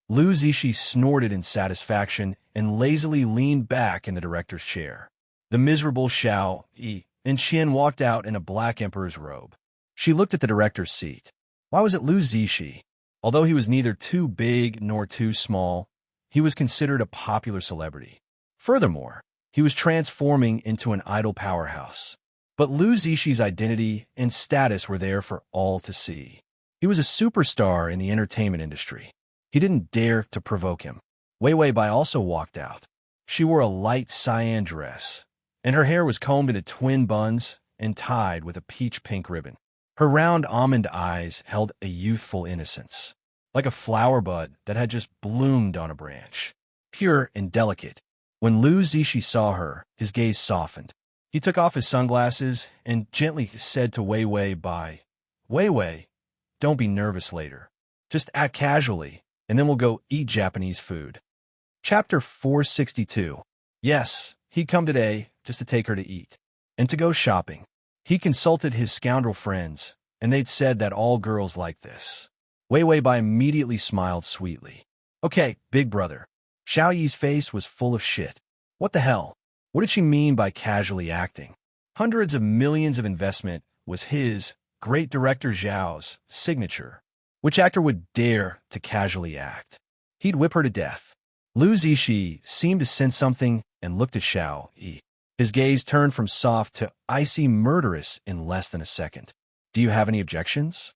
S1: Lu Zixi snorted in satisfaction and lazily leaned back in the director's chair. The miserable Xiao Yi and Qian walked out in a black emperor's robe. She looked at the director's seat. Why was it Lu Zixi? Although he was neither too big nor too small, he was considered a popular celebrity. Furthermore, he was transforming into an idol powerhouse. But Lu Zixi's identity and status were there for all to see. He was a superstar in the entertainment industry. He didn't dare to provoke him. Wei Wei Bai also walked out. She wore a light cyan dress, and her hair was combed into twin buns and tied with a peach-pink ribbon. Her round almond eyes held a youthful innocence, like a flower bud that had just bloomed on a branch. Pure and delicate. When Lu Zixi saw her, his gaze softened. He took off his sunglasses and gently said to Wei Wei Bai, Wei Wei, don't be nervous later. Just act casually, and then we'll go eat Japanese food. Chapter 462. Yes, he'd come today just to take her to eat, and to go shopping. He consulted his scoundrel friends, and they'd said that all girls like this. Wei Wei Bai immediately smiled sweetly. Okay, big brother. Xiao Yi's face was full of shit. What the hell? What did she mean by casually acting? Hundreds of millions of investment was his, great director Zhao's, signature. Which actor would dare to casually act? He'd whip her to death. Lu Zishi seemed to sense something and looked at Xiao Yi. His gaze turned from soft to icy murderous in less than a second. Do you have any objections?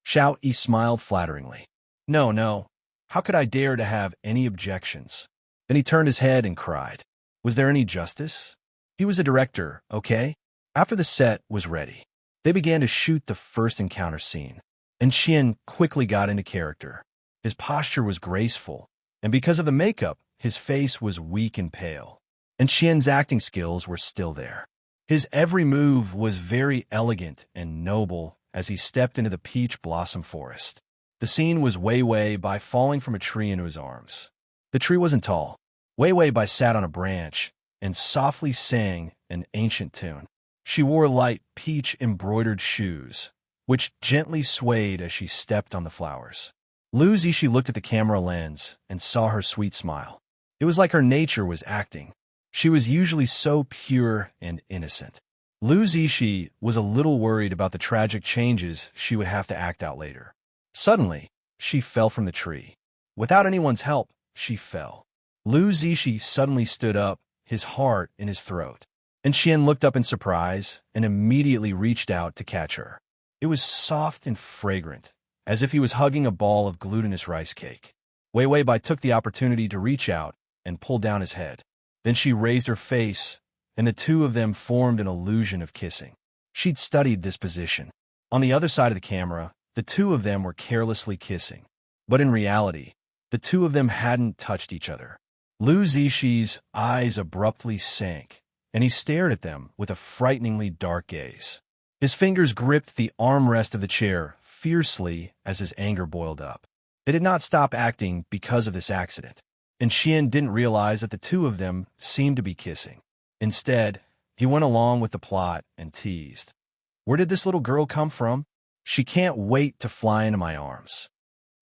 S1: Xiao Yi smiled flatteringly. No, no. How could I dare to have any objections? Then he turned his head and cried. Was there any justice? He was a director, okay? After the set was ready, they began to shoot the first encounter scene, and Qian quickly got into character. His posture was graceful, and because of the makeup, his face was weak and pale. And Qian's acting skills were still there. His every move was very elegant and noble as he stepped into the peach blossom forest. The scene was Wei Wei Bai falling from a tree into his arms. The tree wasn't tall. Wei Wei Bai sat on a branch and softly sang an ancient tune. She wore light peach-embroidered shoes, which gently swayed as she stepped on the flowers. Lu Zishi looked at the camera lens and saw her sweet smile. It was like her nature was acting. She was usually so pure and innocent. Lu Zishi was a little worried about the tragic changes she would have to act out later. Suddenly, she fell from the tree. Without anyone's help, she fell. Lu Zishi suddenly stood up, his heart in his throat. And Qian looked up in surprise and immediately reached out to catch her. It was soft and fragrant, as if he was hugging a ball of glutinous rice cake. Wei Wei Bai took the opportunity to reach out and pull down his head. Then she raised her face, and the two of them formed an illusion of kissing. She'd studied this position. On the other side of the camera, the two of them were carelessly kissing. But in reality, the two of them hadn't touched each other. Lu Zishi's eyes abruptly sank, and he stared at them with a frighteningly dark gaze. His fingers gripped the armrest of the chair fiercely as his anger boiled up. They did not stop acting because of this accident, and Qian didn't realize that the two of them seemed to be kissing. Instead, he went along with the plot and teased. Where did this little girl come from? She can't wait to fly into my arms.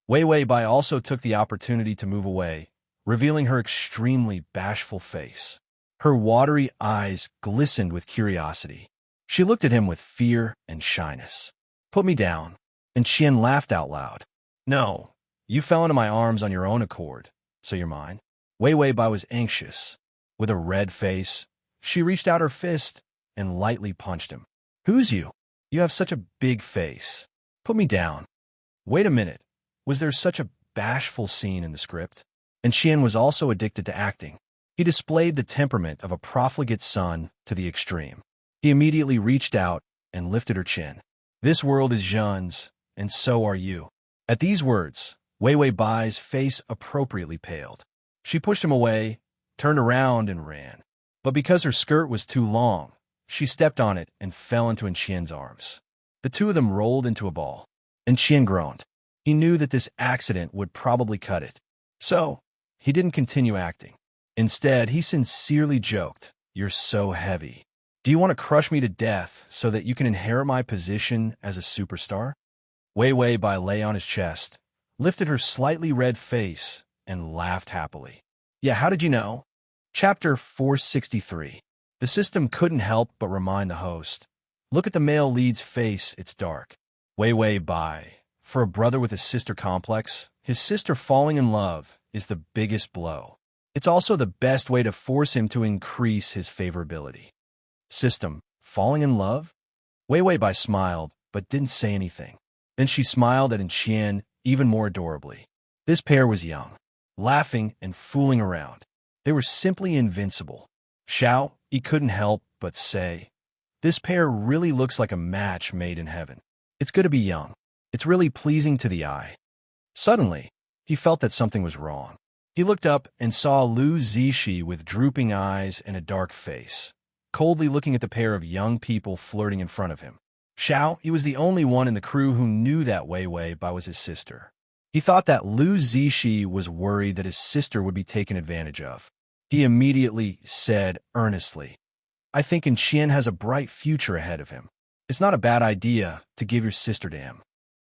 S1: Wei Wei Bai also took the opportunity to move away, revealing her extremely bashful face. Her watery eyes glistened with curiosity. She looked at him with fear and shyness. Put me down. And Qian laughed out loud. No, you fell into my arms on your own accord, so you're mine. Wei Wei Bai was anxious. With a red face, she reached out her fist and lightly punched him. Who's you? You have such a big face. Put me down. Wait a minute. Was there such a bashful scene in the script? And Qian was also addicted to acting. He displayed the temperament of a profligate son to the extreme. He immediately reached out and lifted her chin. This world is Zhen's, and so are you. At these words, Wei Wei Bai's face appropriately paled. She pushed him away, turned around, and ran. But because her skirt was too long, she stepped on it and fell into Qian's arms. The two of them rolled into a ball, and Qian groaned. He knew that this accident would probably cut it. So, he didn't continue acting. Instead, he sincerely joked, You're so heavy. Do you want to crush me to death so that you can inherit my position as a superstar? Wei Wei Bai lay on his chest, lifted her slightly red face, and laughed happily. Yeah, how did you know? Chapter 463. The system couldn't help but remind the host. Look at the male lead's face, it's dark. Wei Wei Bai. For a brother with a sister complex, his sister falling in love is the biggest blow. It's also the best way to force him to increase his favorability. System, falling in love? Wei Wei Bai smiled, but didn't say anything. Then she smiled at Qian even more adorably. This pair was young, laughing and fooling around. They were simply invincible. Xiao Yi couldn't help but say, This pair really looks like a match made in heaven. It's good to be young. It's really pleasing to the eye. Suddenly, he felt that something was wrong. He looked up and saw Lu Zishi with drooping eyes and a dark face, coldly looking at the pair of young people flirting in front of him. Xiao Yi was the only one in the crew who knew that Wei Wei Bai was his sister. He thought that Lu Zishi was worried that his sister would be taken advantage of. He immediately said earnestly, I think Qian has a bright future ahead of him. It's not a bad idea to give your sister to him.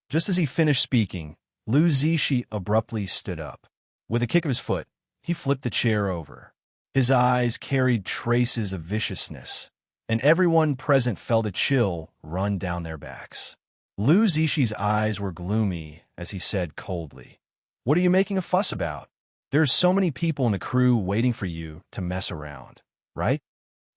S1: Just as he finished speaking, Lu Zishi abruptly stood up. With a kick of his foot, he flipped the chair over. His eyes carried traces of viciousness, and everyone present felt a chill run down their backs. Lu Zixi's eyes were gloomy as he said coldly, "What are you making a fuss about? There's so many people in the crew waiting for you to mess around, right?"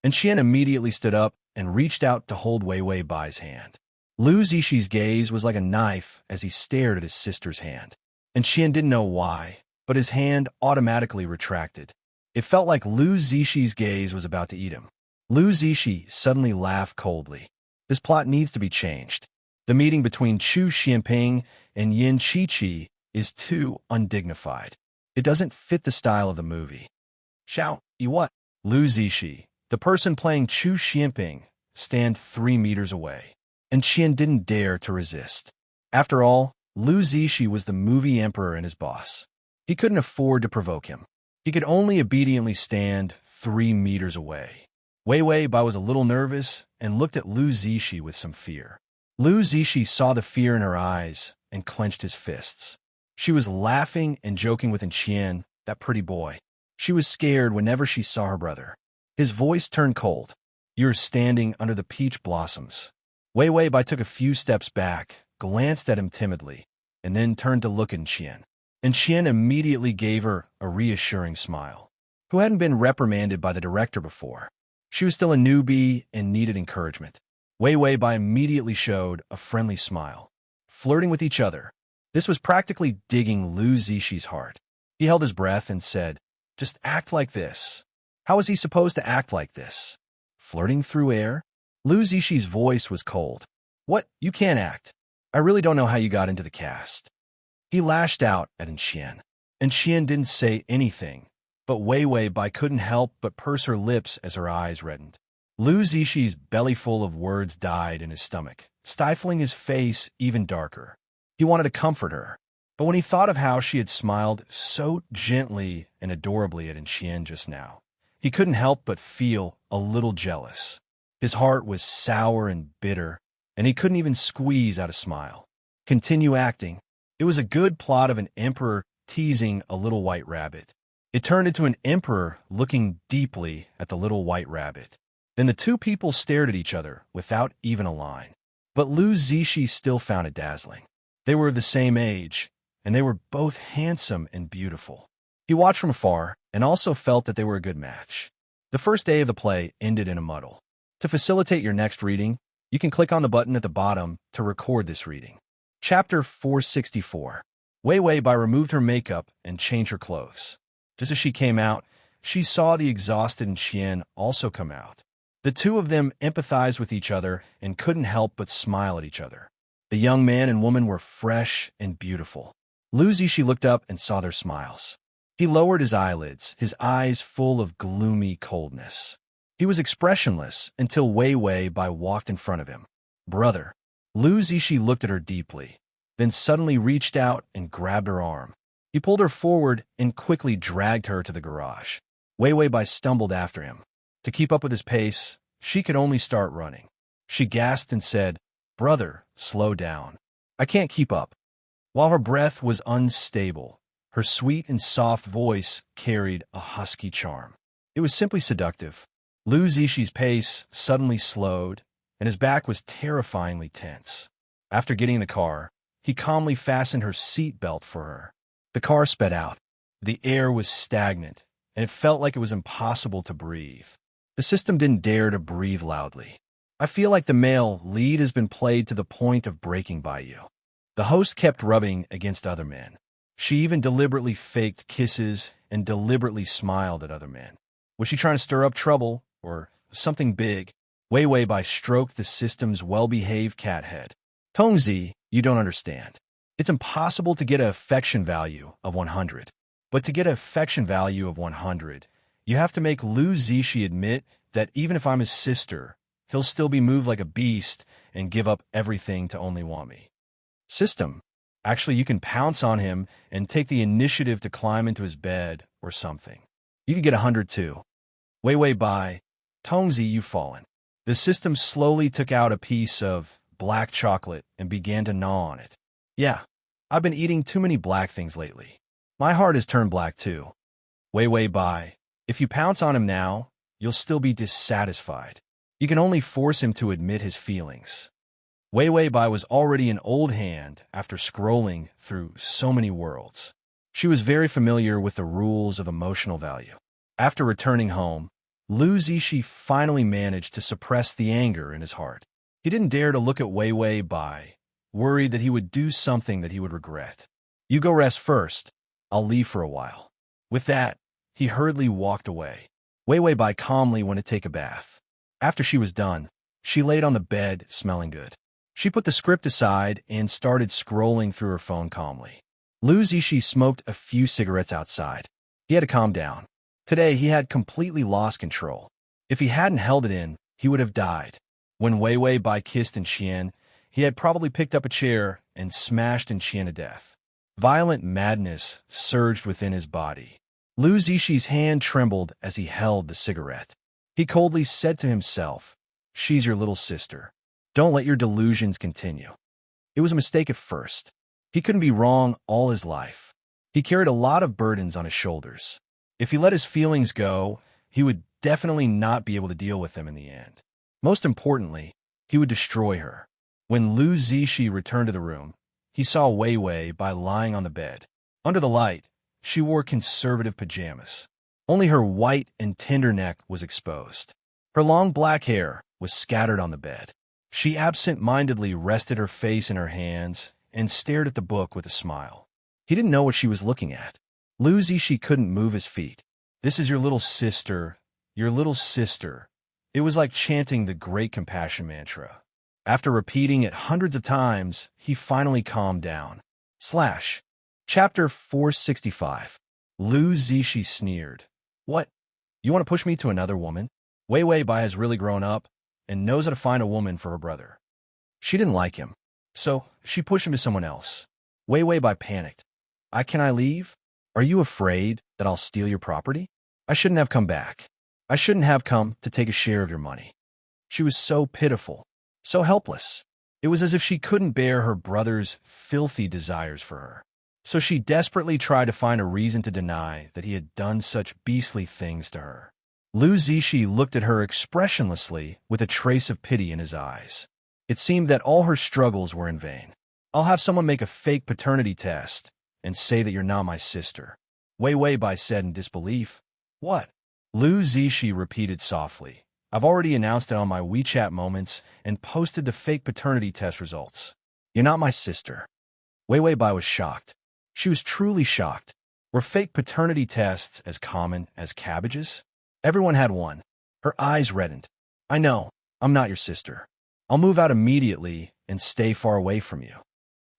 S1: And Qian immediately stood up and reached out to hold Wei Wei Bai's hand. Lu Zixi's gaze was like a knife as he stared at his sister's hand. And Qian didn't know why, but his hand automatically retracted. It felt like Lu Zixi's gaze was about to eat him. Lu Zixi suddenly laughed coldly. This plot needs to be changed. The meeting between Chu Xianping and Yin Qiqi is too undignified. It doesn't fit the style of the movie. Xiao, you what? Lu Zixi, the person playing Chu Xianping, stand 3 meters away. And Qian didn't dare to resist. After all, Lu Zixi was the movie emperor and his boss. He couldn't afford to provoke him. He could only obediently stand 3 meters away. Wei Wei Bai was a little nervous and looked at Lu Zixi with some fear. Lu Zixi saw the fear in her eyes and clenched his fists. She was laughing and joking with Qian, that pretty boy. She was scared whenever she saw her brother. His voice turned cold. "You're standing under the peach blossoms." Wei Wei Bai took a few steps back, glanced at him timidly, and then turned to look at Qian. And Qian immediately gave her a reassuring smile. Who hadn't been reprimanded by the director before? She was still a newbie and needed encouragement. Wei Wei Bai immediately showed a friendly smile. Flirting with each other. This was practically digging Lu Zixi's heart. He held his breath and said, "Just act like this." How was he supposed to act like this? Flirting through air? Lu Zixi's voice was cold. "What? You can't act. I really don't know how you got into the cast." He lashed out at Qian. And Qian didn't say anything, but Wei Wei Bai couldn't help but purse her lips as her eyes reddened. Lu Zixi's bellyful of words died in his stomach, stifling his face even darker. He wanted to comfort her, but when he thought of how she had smiled so gently and adorably at Qian just now, he couldn't help but feel a little jealous. His heart was sour and bitter, and he couldn't even squeeze out a smile. Continue acting. It was a good plot of an emperor teasing a little white rabbit. It turned into an emperor looking deeply at the little white rabbit. Then the two people stared at each other without even a line. But Lu Zixi still found it dazzling. They were of the same age, and they were both handsome and beautiful. He watched from afar and also felt that they were a good match. The first day of the play ended in a muddle. To facilitate your next reading, you can click on the button at the bottom to record this reading. Chapter 464. Wei Wei Bai removed her makeup and changed her clothes. Just as she came out, she saw the exhausted Qian also come out. The two of them empathized with each other and couldn't help but smile at each other. The young man and woman were fresh and beautiful. Lu Zixi looked up and saw their smiles. He lowered his eyelids, his eyes full of gloomy coldness. He was expressionless until Wei Wei Bai walked in front of him. "Brother." Lu Zixi looked at her deeply, then suddenly reached out and grabbed her arm. He pulled her forward and quickly dragged her to the garage. Wei Wei Bai stumbled after him. To keep up with his pace, she could only start running. She gasped and said, "Brother, slow down. I can't keep up." While her breath was unstable, her sweet and soft voice carried a husky charm. It was simply seductive. Lu Zixi's pace suddenly slowed, and his back was terrifyingly tense. After getting in the car, he calmly fastened her seat belt for her. The car sped out. The air was stagnant, and it felt like it was impossible to breathe. The system didn't dare to breathe loudly. "I feel like the male lead has been played to the point of breaking by you." The host kept rubbing against other men. She even deliberately faked kisses and deliberately smiled at other men. Was she trying to stir up trouble or something big? Wei Wei Bai stroked the system's well-behaved cat head. "Tongzi, you don't understand. It's impossible to get an affection value of 100. But to get an affection value of 100, you have to make Lu Zixi admit that even if I'm his sister, he'll still be moved like a beast and give up everything to only want me." System. Actually, you can pounce on him and take the initiative to climb into his bed or something. You could get 100 too. Wei Wei Bai, "Tongzi, you've fallen." The system slowly took out a piece of black chocolate and began to gnaw on it. "Yeah, I've been eating too many black things lately. My heart has turned black too." Wei Wei Bai, if you pounce on him now, you'll still be dissatisfied. You can only force him to admit his feelings. Wei Wei Bai was already an old hand after scrolling through so many worlds. She was very familiar with the rules of emotional value. After returning home, Lu Zishi finally managed to suppress the anger in his heart. He didn't dare to look at Wei Wei Bai, worried that he would do something that he would regret. You go rest first. I'll leave for a while. With that, he hurriedly walked away. Wei Wei Bai calmly went to take a bath. After she was done, she laid on the bed, smelling good. She put the script aside and started scrolling through her phone calmly. Lu Zishi smoked a few cigarettes outside. He had to calm down. Today, he had completely lost control. If he hadn't held it in, he would have died. When Wei Wei Bai kissed Qian, he had probably picked up a chair and smashed Qian to death. Violent madness surged within his body. Lu Zishi's hand trembled as he held the cigarette. He coldly said to himself, "She's your little sister. Don't let your delusions continue." It was a mistake at first. He couldn't be wrong all his life. He carried a lot of burdens on his shoulders. If he let his feelings go, he would definitely not be able to deal with them in the end. Most importantly, he would destroy her. When Lu Zishi returned to the room, he saw Wei Wei Bai lying on the bed. Under the light, she wore conservative pajamas. Only her white and tender neck was exposed. Her long black hair was scattered on the bed. She absent-mindedly rested her face in her hands and stared at the book with a smile. He didn't know what she was looking at. Lu Zishi couldn't move his feet. "This is your little sister, your little sister." It was like chanting the Great Compassion mantra. After repeating it hundreds of times, he finally calmed down. Chapter 465. Lu Zishi sneered. "What? You want to push me to another woman?" Wei Wei Bai has really grown up and knows how to find a woman for her brother. She didn't like him, so she pushed him to someone else. Wei Wei Bai panicked. Can I leave? Are you afraid that I'll steal your property? I shouldn't have come back. I shouldn't have come to take a share of your money." She was so pitiful, so helpless. It was as if she couldn't bear her brother's filthy desires for her. So she desperately tried to find a reason to deny that he had done such beastly things to her. Lu Zishi looked at her expressionlessly with a trace of pity in his eyes. It seemed that all her struggles were in vain. "I'll have someone make a fake paternity test and say that you're not my sister," Wei Wei Bai said in disbelief. "What?" Lu Zishi repeated softly. "I've already announced it on my WeChat Moments and posted the fake paternity test results. You're not my sister." Wei Wei Bai was shocked. She was truly shocked. Were fake paternity tests as common as cabbages? Everyone had one. Her eyes reddened. "I know, I'm not your sister. I'll move out immediately and stay far away from you."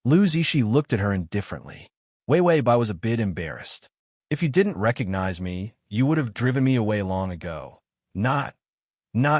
S1: Lu Zishi looked at her indifferently. Wei Wei Bai was a bit embarrassed. "If you didn't recognize me, you would have driven me away long ago. Not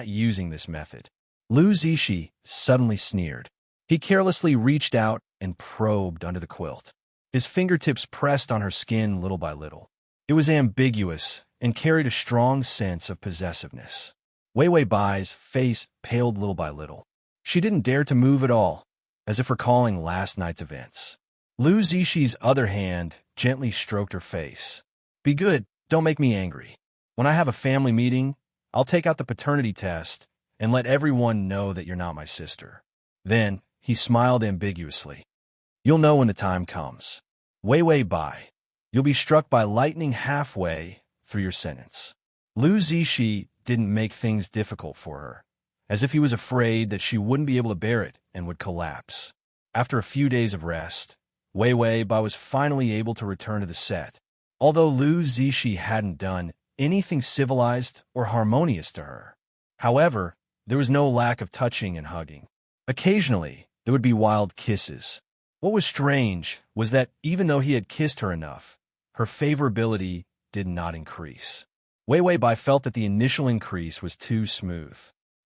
S1: using this method." Lu Zishi suddenly sneered. He carelessly reached out and probed under the quilt. His fingertips pressed on her skin little by little. It was ambiguous and carried a strong sense of possessiveness. Wei Wei Bai's face paled little by little. She didn't dare to move at all, as if recalling last night's events. Lu Zishi's other hand gently stroked her face. "Be good, don't make me angry. When I have a family meeting, I'll take out the paternity test and let everyone know that you're not my sister." Then he smiled ambiguously. "You'll know when the time comes. Wei Wei Bai, you'll be struck by lightning halfway through your sentence." Lu Zishi didn't make things difficult for her, as if he was afraid that she wouldn't be able to bear it and would collapse. After a few days of rest, Wei Wei Bai was finally able to return to the set. Although Lu Zishi hadn't done anything civilized or harmonious to her. However, there was no lack of touching and hugging. Occasionally, there would be wild kisses. What was strange was that even though he had kissed her enough, her favorability did not increase. Wei Wei Bai felt that the initial increase was too smooth.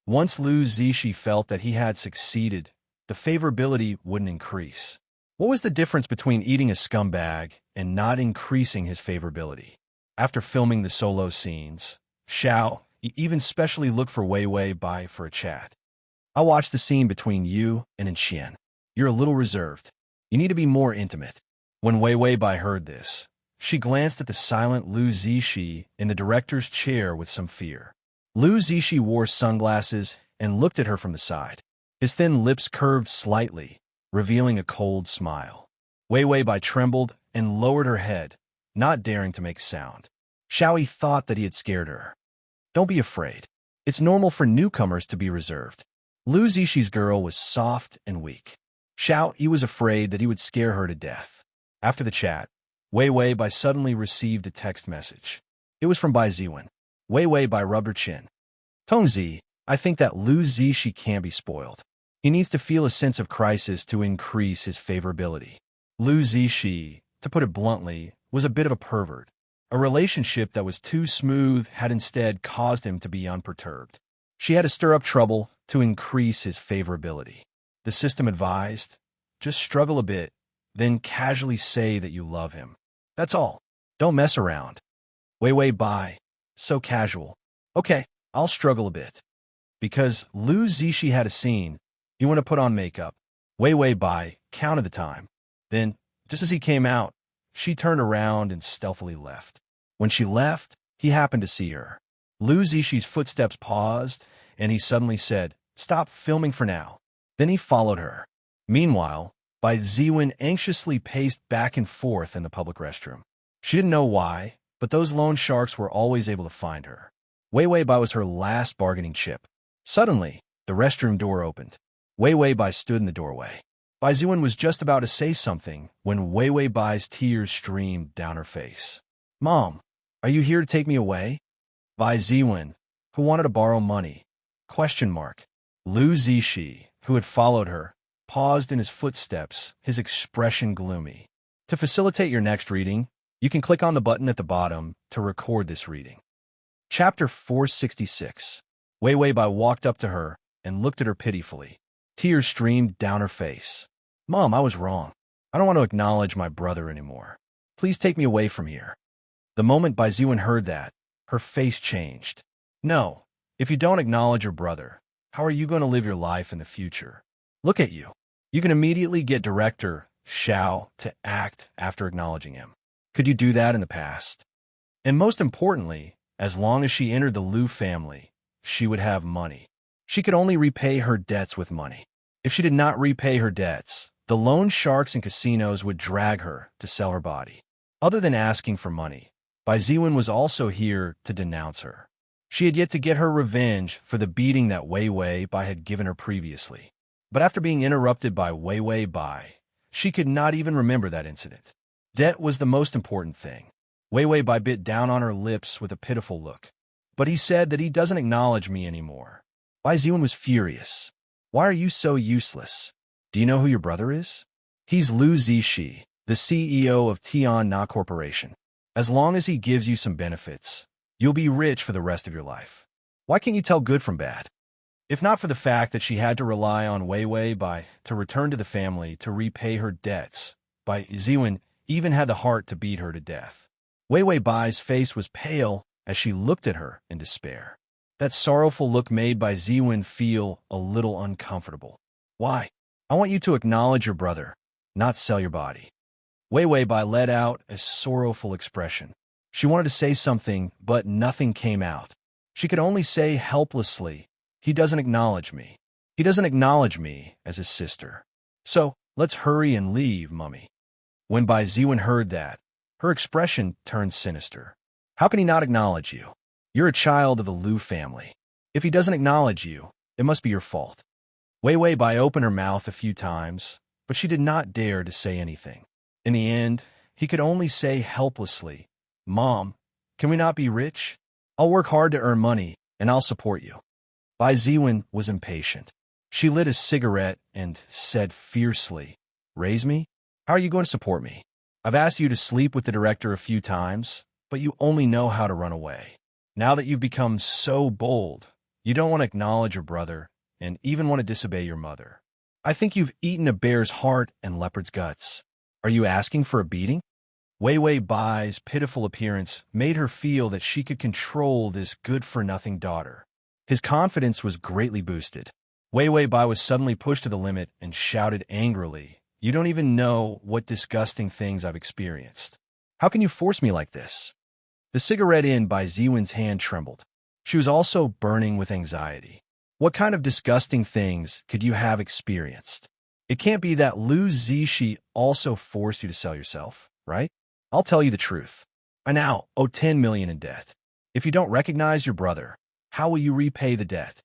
S1: Once Lu Zishi felt that he had succeeded, the favorability wouldn't increase. What was the difference between eating a scumbag and not increasing his favorability? After filming the solo scenes, Xiao even specially looked for Wei Wei Bai for a chat. "I watched the scene between you and Qian. You're a little reserved. You need to be more intimate." When Wei Wei Bai heard this, She glanced at the silent Lu Zishi in the director's chair with some fear. Lu Zishi wore sunglasses and looked at her from the side. His thin lips curved slightly, revealing a cold smile. Wei Weibai trembled and lowered her head, not daring to make a sound. Xiaoyi thought that he had scared her. Don't be afraid. It's normal for newcomers to be reserved. Lu Zishi's girl was soft and weak. Xiaoyi was afraid that he would scare her to death. After the chat, Wei Weibai suddenly received a text message. It was from Bai Ziwen. Wei Weibai rubbed her chin. Tongzi, I think that Lu Zishi can't be spoiled. He needs to feel a sense of crisis to increase his favorability. Lu Zishi, to put it bluntly, was a bit of a pervert. A relationship that was too smooth had instead caused him to be unperturbed. She had to stir up trouble to increase his favorability. The system advised, just struggle a bit, then casually say that you love him. That's all. Don't mess around. Wei Weibai, so casual. Okay, I'll struggle a bit. Because Lu Zishi had a scene, you want to put on makeup. Wei Weibai counted the time. Then, just as he came out, she turned around and stealthily left. When she left, he happened to see her. Lu Zishi's footsteps paused, and he suddenly said, "Stop filming for now." Then he followed her. Meanwhile, Bai Ziwen anxiously paced back and forth in the public restroom. She didn't know why, but those loan sharks were always able to find her. Wei Weibai was her last bargaining chip. Suddenly, the restroom door opened. Wei Weibai stood in the doorway. Bai Ziwen was just about to say something when Wei Weibai's tears streamed down her face. "Mom, are you here to take me away?" Bai Ziwen, who wanted to borrow money. Lu Zishi, who had followed her, paused in his footsteps, his expression gloomy. To facilitate your next reading, you can click on the button at the bottom to record this reading. Chapter 466. Wei Weibai walked up to her and looked at her pitifully. Tears streamed down her face. "Mom, I was wrong. I don't want to acknowledge my brother anymore. Please take me away from here." The moment Bai Ziwen heard that, her face changed. "No, if you don't acknowledge your brother, how are you going to live your life in the future? Look at you. You can immediately get director Xiao to act after acknowledging him. Could you do that in the past? And most importantly, as long as she entered the Lu family, she would have money. She could only repay her debts with money. If she did not repay her debts, the loan sharks and casinos would drag her to sell her body. Other than asking for money, Bai Ziwen was also here to denounce her. She had yet to get her revenge for the beating that Wei Weibai had given her previously. But after being interrupted by Wei Weibai, she could not even remember that incident. Debt was the most important thing. Wei Weibai bit down on her lips with a pitiful look. "But he said that he doesn't acknowledge me anymore." Bai Ziwen was furious. "Why are you so useless? Do you know who your brother is? He's Lu Zishi, the CEO of Tian Na Corporation. As long as he gives you some benefits, you'll be rich for the rest of your life. Why can't you tell good from bad?" If not for the fact that she had to rely on Wei Weibai to return to the family to repay her debts, Bai Ziwen even had the heart to beat her to death. Wei Weibai's face was pale as she looked at her in despair. That sorrowful look made Bai Ziwen feel a little uncomfortable. "Why? I want you to acknowledge your brother, not sell your body." Wei Weibai let out a sorrowful expression. She wanted to say something, but nothing came out. She could only say helplessly, "He doesn't acknowledge me. He doesn't acknowledge me as his sister. So, let's hurry and leave, Mummy." When Bai Ziwen heard that, her expression turned sinister. "How can he not acknowledge you? You're a child of the Lu family. If he doesn't acknowledge you, it must be your fault." Wei Weibai opened her mouth a few times, but she did not dare to say anything. In the end, he could only say helplessly, "Mom, can we not be rich? I'll work hard to earn money, and I'll support you." Bai Ziwen was impatient. She lit a cigarette and said fiercely, "Raise me? How are you going to support me? I've asked you to sleep with the director a few times, but you only know how to run away. Now that you've become so bold, you don't want to acknowledge your brother and even want to disobey your mother. I think you've eaten a bear's heart and leopard's guts. Are you asking for a beating?" Wei Weibai's pitiful appearance made her feel that she could control this good-for-nothing daughter. His confidence was greatly boosted. Wei Weibai was suddenly pushed to the limit and shouted angrily, "You don't even know what disgusting things I've experienced. How can you force me like this? The cigarette in by Ziwen's hand trembled. She was also burning with anxiety. What kind of disgusting things could you have experienced? It can't be that Lu Zishi also forced you to sell yourself, right? I'll tell you the truth. I now owe 10 million in debt. If you don't recognize your brother, how will you repay the debt?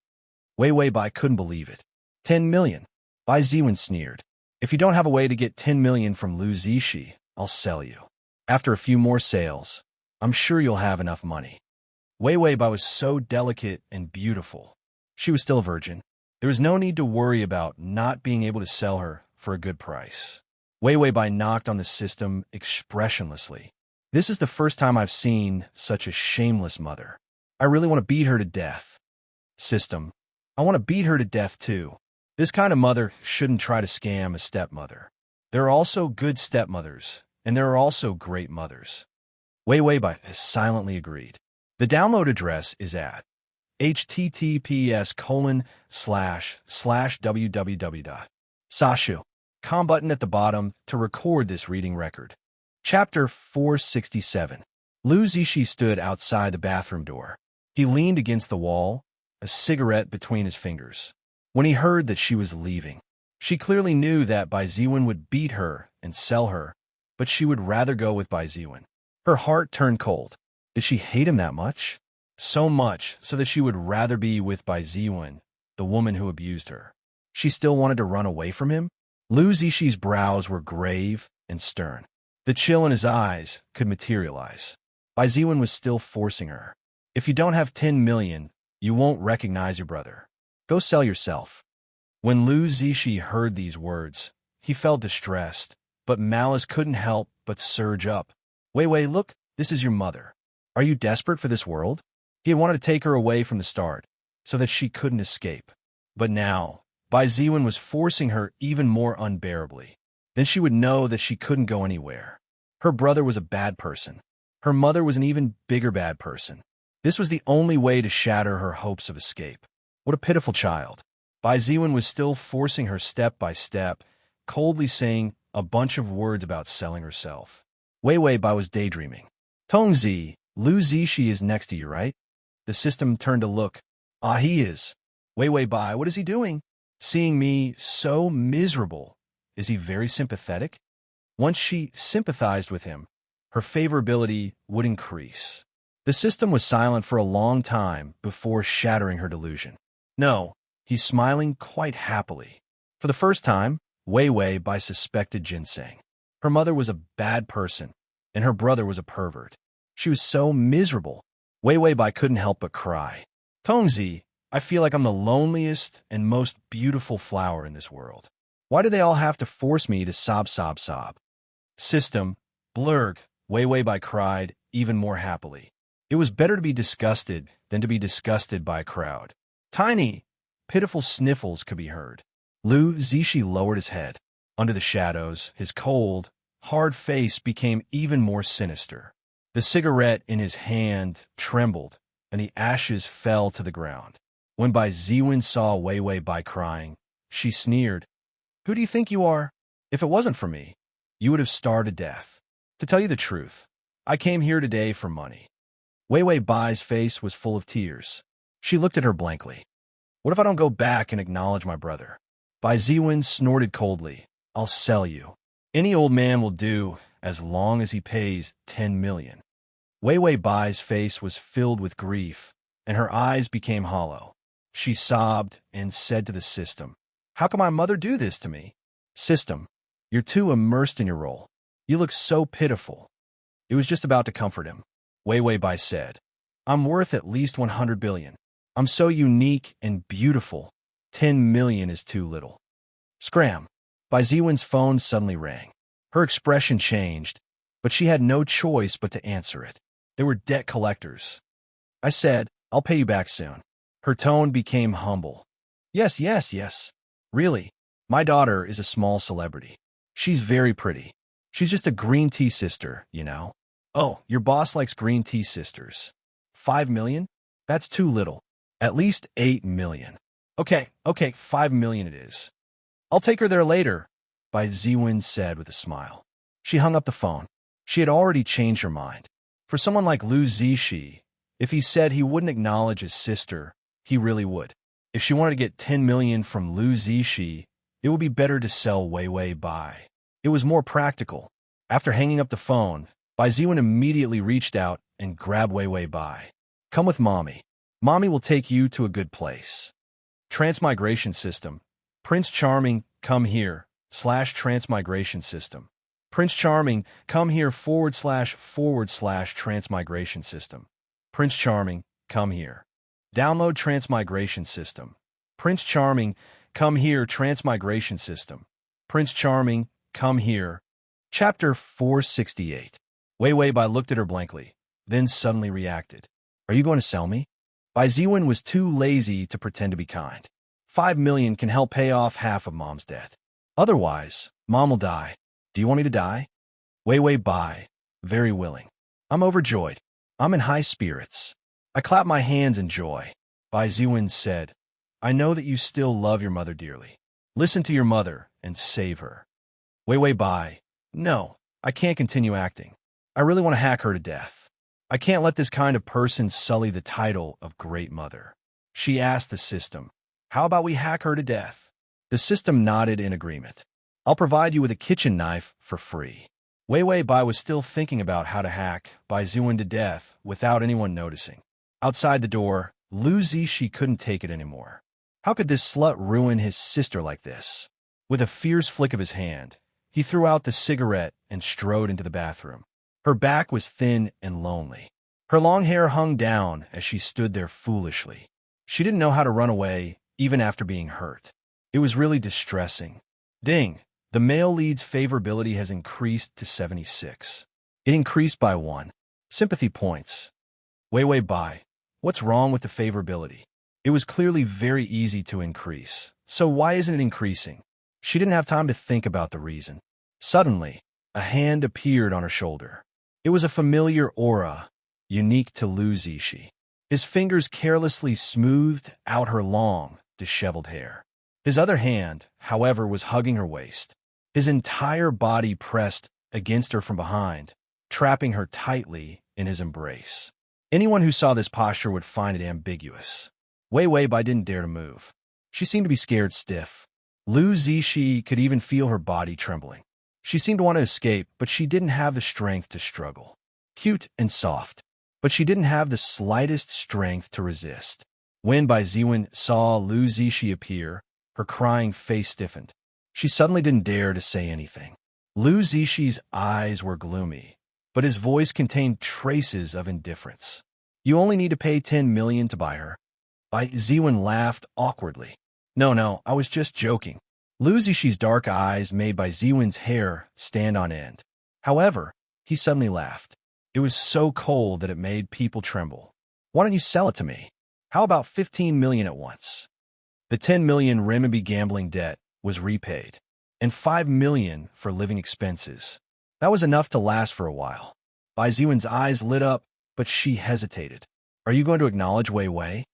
S1: Wei Wei Bai couldn't believe it. 10 million. Bai Ziwen sneered. If you don't have a way to get 10 million from Lu Zishi, I'll sell you. After a few more sales, I'm sure you'll have enough money. Wei Wei Bai was so delicate and beautiful. She was still a virgin. There was no need to worry about not being able to sell her for a good price. Wei Wei Bai knocked on the system expressionlessly. This is the first time I've seen such a shameless mother. I really want to beat her to death. System, I want to beat her to death too. This kind of mother shouldn't try to scam a stepmother. There are also good stepmothers, and there are also great mothers. Wei Wei Bai has silently agreed. The download address is at https://www.sashu. Com button at the bottom to record this reading record. Chapter 467. Lu Zishi stood outside the bathroom door. He leaned against the wall, a cigarette between his fingers. When he heard that she was leaving, she clearly knew that Bai Ziwen would beat her and sell her, but she would rather go with Bai Ziwen. Her heart turned cold. Did she hate him that much? So much so that she would rather be with Bai Ziwen, the woman who abused her. She still wanted to run away from him? Lu Zishi's brows were grave and stern. The chill in his eyes could materialize. Bai Ziwen was still forcing her. If you don't have 10 million, you won't recognize your brother. Go sell yourself. When Lu Zishi heard these words, he felt distressed, but malice couldn't help but surge up. Wei Wei, look, this is your mother. Are you desperate for this world? He had wanted to take her away from the start, so that she couldn't escape. But now, Bai Ziwen was forcing her even more unbearably. Then she would know that she couldn't go anywhere. Her brother was a bad person. Her mother was an even bigger bad person. This was the only way to shatter her hopes of escape. What a pitiful child. Bai Ziwen was still forcing her step by step, coldly saying a bunch of words about selling herself. Wei Wei Bai was daydreaming. Tongzi, Lu Zishi is next to you, right? The system turned to look. Ah, he is. Wei Wei Bai, what is he doing? Seeing me so miserable. Is he very sympathetic? Once she sympathized with him, her favorability would increase. The system was silent for a long time before shattering her delusion. No, he's smiling quite happily. For the first time, Wei Wei Bai suspected ginseng. Her mother was a bad person, and her brother was a pervert. She was so miserable. Wei Wei Bai couldn't help but cry. Tongzi, I feel like I'm the loneliest and most beautiful flower in this world. Why do they all have to force me to sob, sob, sob? System, blurg, Wei Wei Bai cried even more happily. It was better to be disgusted than to be disgusted by a crowd. Tiny, pitiful sniffles could be heard. Lu Zishi lowered his head. Under the shadows, his cold, hard face became even more sinister. The cigarette in his hand trembled, and the ashes fell to the ground. When Bai Ziwen saw Wei Wei Bai crying, she sneered. Who do you think you are? If it wasn't for me, you would have starved to death. To tell you the truth, I came here today for money. Wei Wei Bai's face was full of tears. She looked at her blankly. What if I don't go back and acknowledge my brother? Bai Ziwen snorted coldly. I'll sell you. Any old man will do, as long as he pays 10 million. Wei Wei Bai's face was filled with grief, and her eyes became hollow. She sobbed and said to the system, How can my mother do this to me? System, you're too immersed in your role. You look so pitiful. It was just about to comfort him. Wei Wei Bai said, I'm worth at least 100 billion. I'm so unique and beautiful. 10 million is too little. Scram. Bai Ziwen's phone suddenly rang. Her expression changed, but she had no choice but to answer it. There were debt collectors. I said, I'll pay you back soon. Her tone became humble. Yes, yes, yes. Really, my daughter is a small celebrity. She's very pretty. She's just a green tea sister, you know. Oh, your boss likes green tea sisters. 5 million? That's too little. At least 8 million. Okay, 5 million it is. I'll take her there later, Bai Ziwen said with a smile. She hung up the phone. She had already changed her mind. For someone like Lu Zishi, if he said he wouldn't acknowledge his sister, he really would. If she wanted to get 10 million from Lu Zishi, it would be better to sell Wei Wei Bai. It was more practical. After hanging up the phone, Bai Ziwen immediately reached out and grabbed Wei Wei Bai. Come with Mommy. Mommy will take you to a good place. Transmigration system. Prince Charming, come here, /transmigration system. Prince Charming, come here / transmigration system. Prince Charming, come here. Download transmigration system. Prince Charming, come here transmigration system. Prince Charming, come here. Chapter 468. Wei Wei Bai looked at her blankly, then suddenly reacted. Are you going to sell me? Bai Ziwen was too lazy to pretend to be kind. 5 million can help pay off half of Mom's debt. Otherwise, Mom will die. Do you want me to die? Wei Wei Bai, very willing. I'm overjoyed. I'm in high spirits. I clap my hands in joy. Bai Ziwen said, I know that you still love your mother dearly. Listen to your mother and save her. Wei Wei Bai, no, I can't continue acting. I really want to hack her to death. I can't let this kind of person sully the title of Great Mother. She asked the system, how about we hack her to death? The system nodded in agreement. I'll provide you with a kitchen knife for free. Wei Wei Bai was still thinking about how to hack Bai Ziwen to death without anyone noticing. Outside the door, Lu Zishi couldn't take it anymore. How could this slut ruin his sister like this? With a fierce flick of his hand, he threw out the cigarette and strode into the bathroom. Her back was thin and lonely. Her long hair hung down as she stood there foolishly. She didn't know how to run away, even after being hurt. It was really distressing. Ding! The male lead's favorability has increased to 76. It increased by 1. Sympathy points. Wei Wei Bai, what's wrong with the favorability? It was clearly very easy to increase, so why isn't it increasing? She didn't have time to think about the reason. Suddenly, a hand appeared on her shoulder. It was a familiar aura, unique to Lu Zishi. His fingers carelessly smoothed out her long, disheveled hair. His other hand, however, was hugging her waist. His entire body pressed against her from behind, trapping her tightly in his embrace. Anyone who saw this posture would find it ambiguous. Wei Wei Bai didn't dare to move. She seemed to be scared stiff. Lu Zishi could even feel her body trembling. She seemed to want to escape, but she didn't have the strength to struggle. Cute and soft, but she didn't have the slightest strength to resist. When Bai Ziwen saw Lu Zishi appear, her crying face stiffened. She suddenly didn't dare to say anything. Lu Zishi's eyes were gloomy, but his voice contained traces of indifference. You only need to pay 10 million to buy her. Bai Ziwen laughed awkwardly. No, I was just joking. Lu Zishi's dark eyes made Bai Ziwen's hair stand on end. However, he suddenly laughed. It was so cold that it made people tremble. Why don't you sell it to me? How about 15 million at once? The 10 million renminbi gambling debt was repaid, and 5 million for living expenses. That was enough to last for a while. Bai Ziwen's eyes lit up, but she hesitated. Are you going to acknowledge Wei Wei?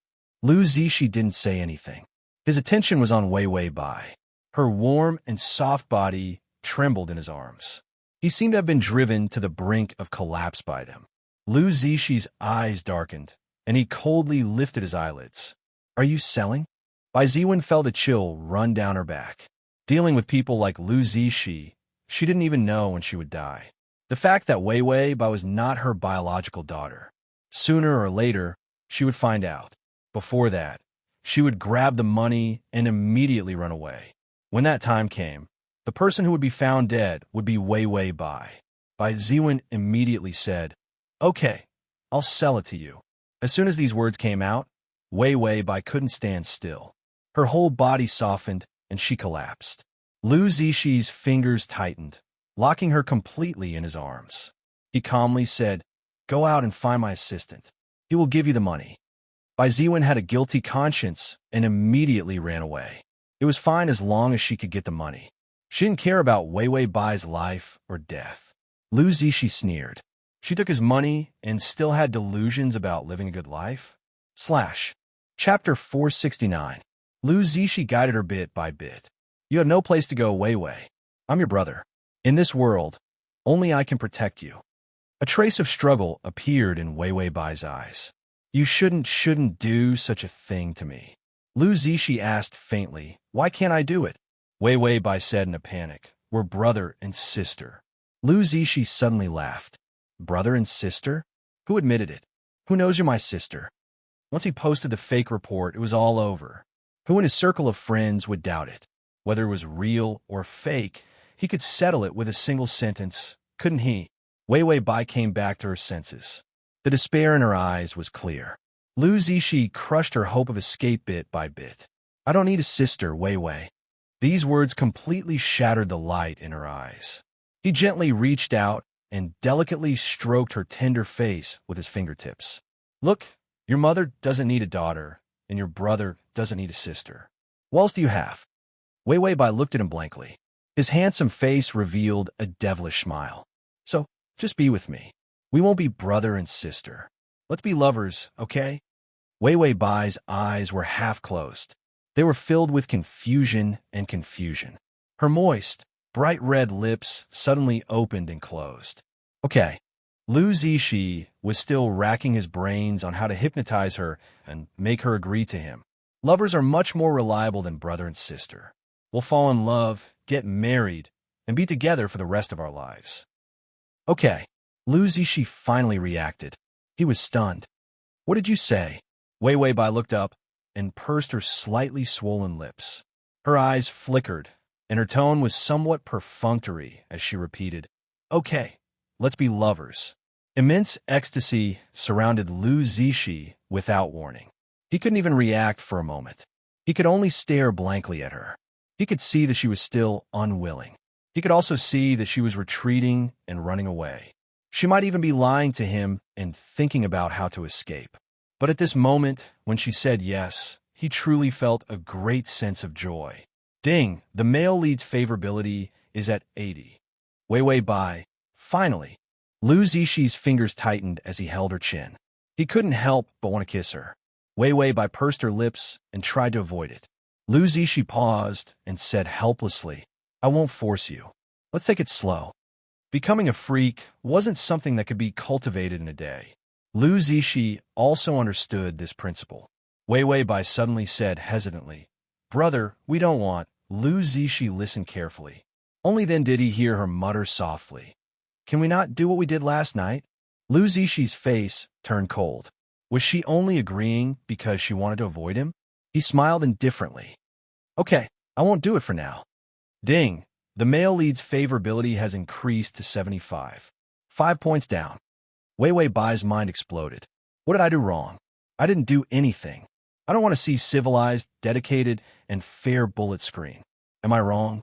S1: Lu Zishi didn't say anything. His attention was on Wei Wei Bai. Her warm and soft body trembled in his arms. He seemed to have been driven to the brink of collapse by them. Lu Zishi's eyes darkened, and he coldly lifted his eyelids. Are you selling? Bai Ziwen felt a chill run down her back. Dealing with people like Lu Zishi, she didn't even know when she would die. The fact that Wei Wei Bai was not her biological daughter. Sooner or later, she would find out. Before that, she would grab the money and immediately run away. When that time came, the person who would be found dead would be Wei Wei Bai. Bai Ziwen immediately said, Okay, I'll sell it to you. As soon as these words came out, Wei Wei Bai couldn't stand still. Her whole body softened, and she collapsed. Lu Zishi's fingers tightened, locking her completely in his arms. He calmly said, Go out and find my assistant. He will give you the money. Bai Ziwen had a guilty conscience and immediately ran away. It was fine as long as she could get the money. She didn't care about Wei Wei Bai's life or death. Lu Zishi sneered. She took his money and still had delusions about living a good life? Chapter 469. Lu Zishi guided her bit by bit. You have no place to go, Wei Wei. I'm your brother. In this world, Only I can protect you. A trace of struggle appeared in Wei Wei Bai's eyes. You shouldn't do such a thing to me. Lu Zishi asked faintly, why can't I do it? Wei Wei Bai said in a panic, we're brother and sister. Lu Zishi suddenly laughed. Brother and sister? Who admitted it? Who knows you're my sister? Once he posted the fake report, it was all over. Who in his circle of friends would doubt it? Whether it was real or fake, he could settle it with a single sentence, couldn't he? Wei Wei Bai came back to her senses. The despair in her eyes was clear. Lu Zishi crushed her hope of escape bit by bit. I don't need a sister, Wei Wei. These words completely shattered the light in her eyes. He gently reached out and delicately stroked her tender face with his fingertips. Look, your mother doesn't need a daughter, and your brother doesn't need a sister. What else do you have? Wei Wei Bai looked at him blankly. His handsome face revealed a devilish smile. So, just be with me. We won't be brother and sister. Let's be lovers, okay? Wei Wei Bai's eyes were half closed. They were filled with confusion and confusion. Her moist, bright red lips suddenly opened and closed. Okay. Lu Zishi was still racking his brains on how to hypnotize her and make her agree to him. Lovers are much more reliable than brother and sister. We'll fall in love, get married, and be together for the rest of our lives. Okay. Lu Zishi finally reacted. He was stunned. What did you say? Wei Wei Bai looked up and pursed her slightly swollen lips. Her eyes flickered, and her tone was somewhat perfunctory as she repeated, okay, let's be lovers. Immense ecstasy surrounded Lu Zishi without warning. He couldn't even react for a moment. He could only stare blankly at her. He could see that she was still unwilling. He could also see that she was retreating and running away. She might even be lying to him and thinking about how to escape. But at this moment, when she said yes, he truly felt a great sense of joy. Ding, the male lead's favorability is at 80. Wei Wei Bai, finally. Lu Zishi's fingers tightened as he held her chin. He couldn't help but want to kiss her. Wei Wei Bai pursed her lips and tried to avoid it. Lu Zishi paused and said helplessly, I won't force you. Let's take it slow. Becoming a freak wasn't something that could be cultivated in a day. Lu Zishi also understood this principle. Wei Wei Bai suddenly said hesitantly, Brother, we don't want. Lu Zishi listened carefully. Only then did he hear her mutter softly, Can we not do what we did last night? Lu Zishi's face turned cold. Was she only agreeing because she wanted to avoid him? He smiled indifferently. Okay, I won't do it for now. Ding. The male lead's favorability has increased to 75. 5 points down. Wei Wei Bai's mind exploded. What did I do wrong? I didn't do anything. I don't want to see civilized, dedicated, and fair bullet screen. Am I wrong?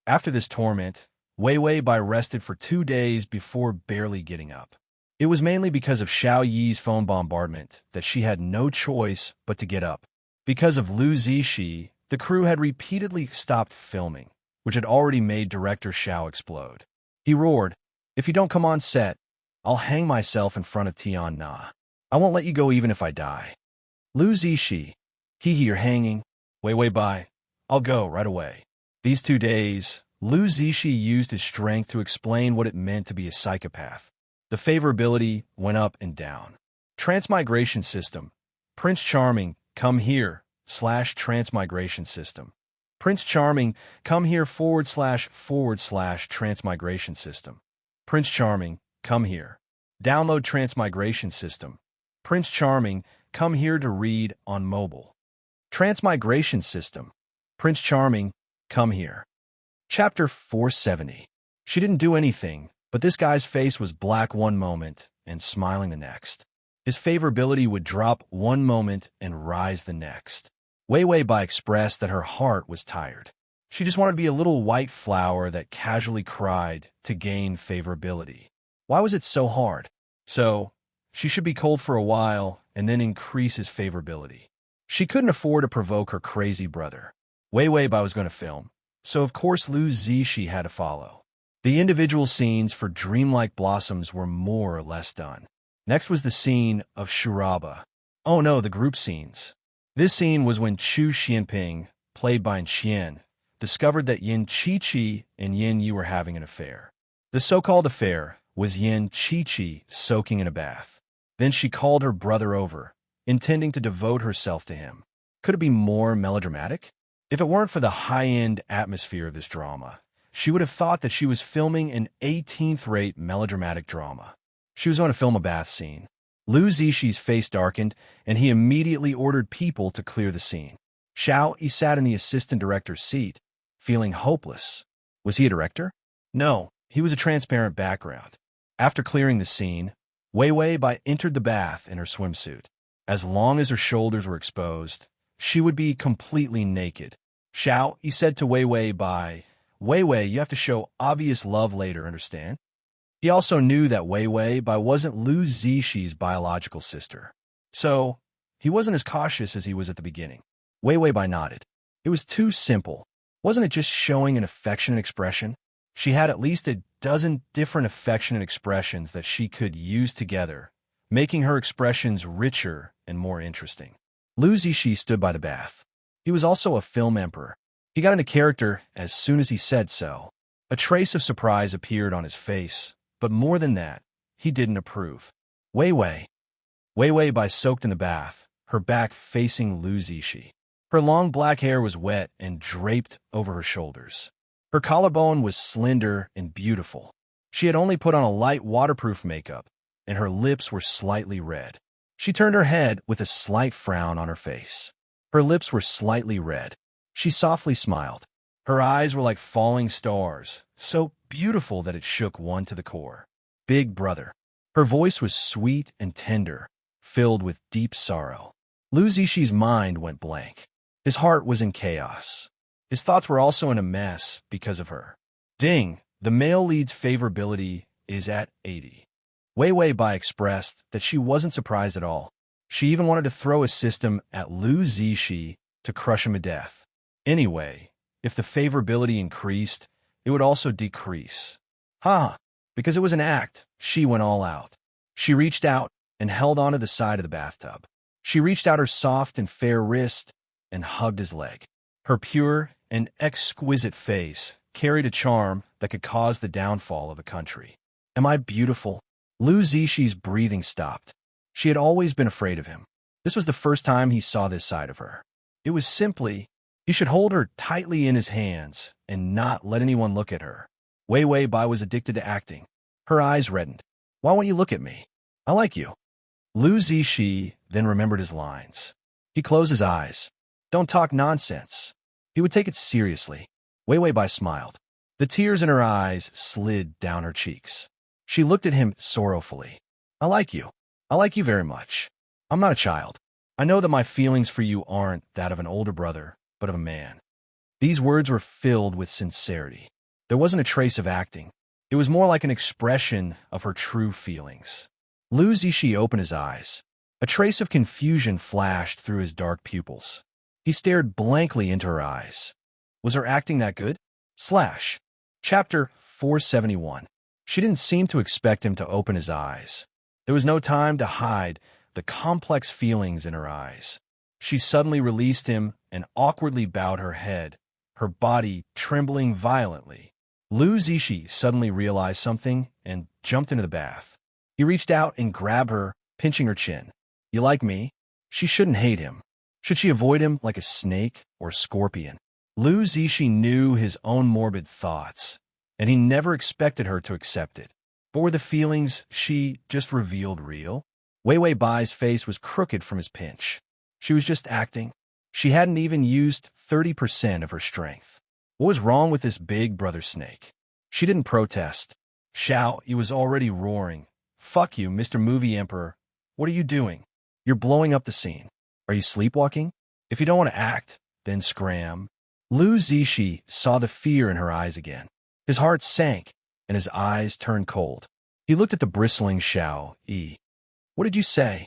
S1: After this torment, Wei Wei Bai rested for 2 days before barely getting up. It was mainly because of Xiao Yi's phone bombardment that she had no choice but to get up. Because of Lu Zishi, the crew had repeatedly stopped filming, which had already made director Xiao explode. He roared, If you don't come on set, I'll hang myself in front of Tian Na. I won't let you go even if I die. Lu Zishi, you're hanging. Wei Wei Bai, I'll go right away. These 2 days, Lu Zishi used his strength to explain what it meant to be a psychopath. The favorability went up and down. Transmigration system. Prince Charming, come here, /transmigration system. Prince Charming, come here / transmigration system. Prince Charming, come here. Download transmigration system. Prince Charming, come here to read on mobile. Transmigration system. Prince Charming, come here. Chapter 470. She didn't do anything, but this guy's face was black one moment and smiling the next. His favorability would drop one moment and rise the next. Wei Wei Bai expressed that her heart was tired. She just wanted to be a little white flower that casually cried to gain favorability. Why was it so hard? So, she should be cold for a while and then increase his favorability. She couldn't afford to provoke her crazy brother. Wei Wei Bai was going to film, so of course Lu Zishi had to follow. The individual scenes for Dreamlike Blossoms were more or less done. Next was the scene of Shuraba. Oh no, the group scenes. This scene was when Chu Xianping, played by Xian, discovered that Yin Qiqi and Yin Yu were having an affair. The so-called affair was Yin Chi-Chi soaking in a bath. Then she called her brother over, intending to devote herself to him. Could it be more melodramatic? If it weren't for the high-end atmosphere of this drama, she would have thought that she was filming an 18th-rate melodramatic drama. She was going to film a bath scene. Lu Zixi face darkened, and he immediately ordered people to clear the scene. Xiao Yi sat in the assistant director's seat, feeling hopeless. Was he a director? No, he was a transparent background. After clearing the scene, Wei Bai entered the bath in her swimsuit. As long as her shoulders were exposed, she would be completely naked. Xiao Yi said to Wei Bai, Wei, you have to show obvious love later, understand? He also knew that Wei Bai wasn't Lu Zixi's biological sister. So, he wasn't as cautious as he was at the beginning. Wei Bai nodded. It was too simple. Wasn't it just showing an affectionate expression? She had at least a dozen different affectionate expressions that she could use together, making her expressions richer and more interesting. Lu Zixi stood by the bath. He was also a film emperor. He got into character as soon as he said so. A trace of surprise appeared on his face, but more than that, he didn't approve. Wei Bai soaked in the bath, her back facing Lu Zixi. Her long black hair was wet and draped over her shoulders. Her collarbone was slender and beautiful. She had only put on a light waterproof makeup, and her lips were slightly red. She turned her head with a slight frown on her face. Her lips were slightly red. She softly smiled. Her eyes were like falling stars, so beautiful that it shook one to the core. Big brother. Her voice was sweet and tender, filled with deep sorrow. Lu Zixi's mind went blank. His heart was in chaos. His thoughts were also in a mess because of her. Ding! The male lead's favorability is at 80. Wei Bai expressed that she wasn't surprised at all. She even wanted to throw a system at Lu Zixi to crush him to death. Anyway, if the favorability increased, it would also decrease. Because it was an act, she went all out. She reached out and held onto the side of the bathtub. She reached out her soft and fair wrist and hugged his leg. Her pure and exquisite face carried a charm that could cause the downfall of a country. Am I beautiful? Lu Zixi's breathing stopped. She had always been afraid of him. This was the first time he saw this side of her. It was simply, he should hold her tightly in his hands and not let anyone look at her. Wei Bai was addicted to acting. Her eyes reddened. Why won't you look at me? I like you. Lu Zixi then remembered his lines. He closed his eyes. Don't talk nonsense. He would take it seriously. Wei Bai smiled. The tears in her eyes slid down her cheeks. She looked at him sorrowfully. I like you. I like you very much. I'm not a child. I know that my feelings for you aren't that of an older brother, but of a man. These words were filled with sincerity. There wasn't a trace of acting. It was more like an expression of her true feelings. Lu Zixi opened his eyes. A trace of confusion flashed through his dark pupils. He stared blankly into her eyes. Was her acting that good? Chapter 471. She didn't seem to expect him to open his eyes. There was no time to hide the complex feelings in her eyes. She suddenly released him and awkwardly bowed her head, her body trembling violently. Lu Zixi suddenly realized something and jumped into the bath. He reached out and grabbed her, pinching her chin. You like me? She shouldn't hate him. Should she avoid him like a snake or scorpion? Lu Zixi knew his own morbid thoughts, and he never expected her to accept it. But were the feelings she just revealed real? Wei Bai's face was crooked from his pinch. She was just acting. She hadn't even used 30% of her strength. What was wrong with this big brother snake? She didn't protest. Xiao Yi was already roaring. Fuck you, Mr. Movie Emperor. What are you doing? You're blowing up the scene. Are you sleepwalking? If you don't want to act, then scram. Lu Zixi saw the fear in her eyes again. His heart sank, and his eyes turned cold. He looked at the bristling Xiao Yi. What did you say?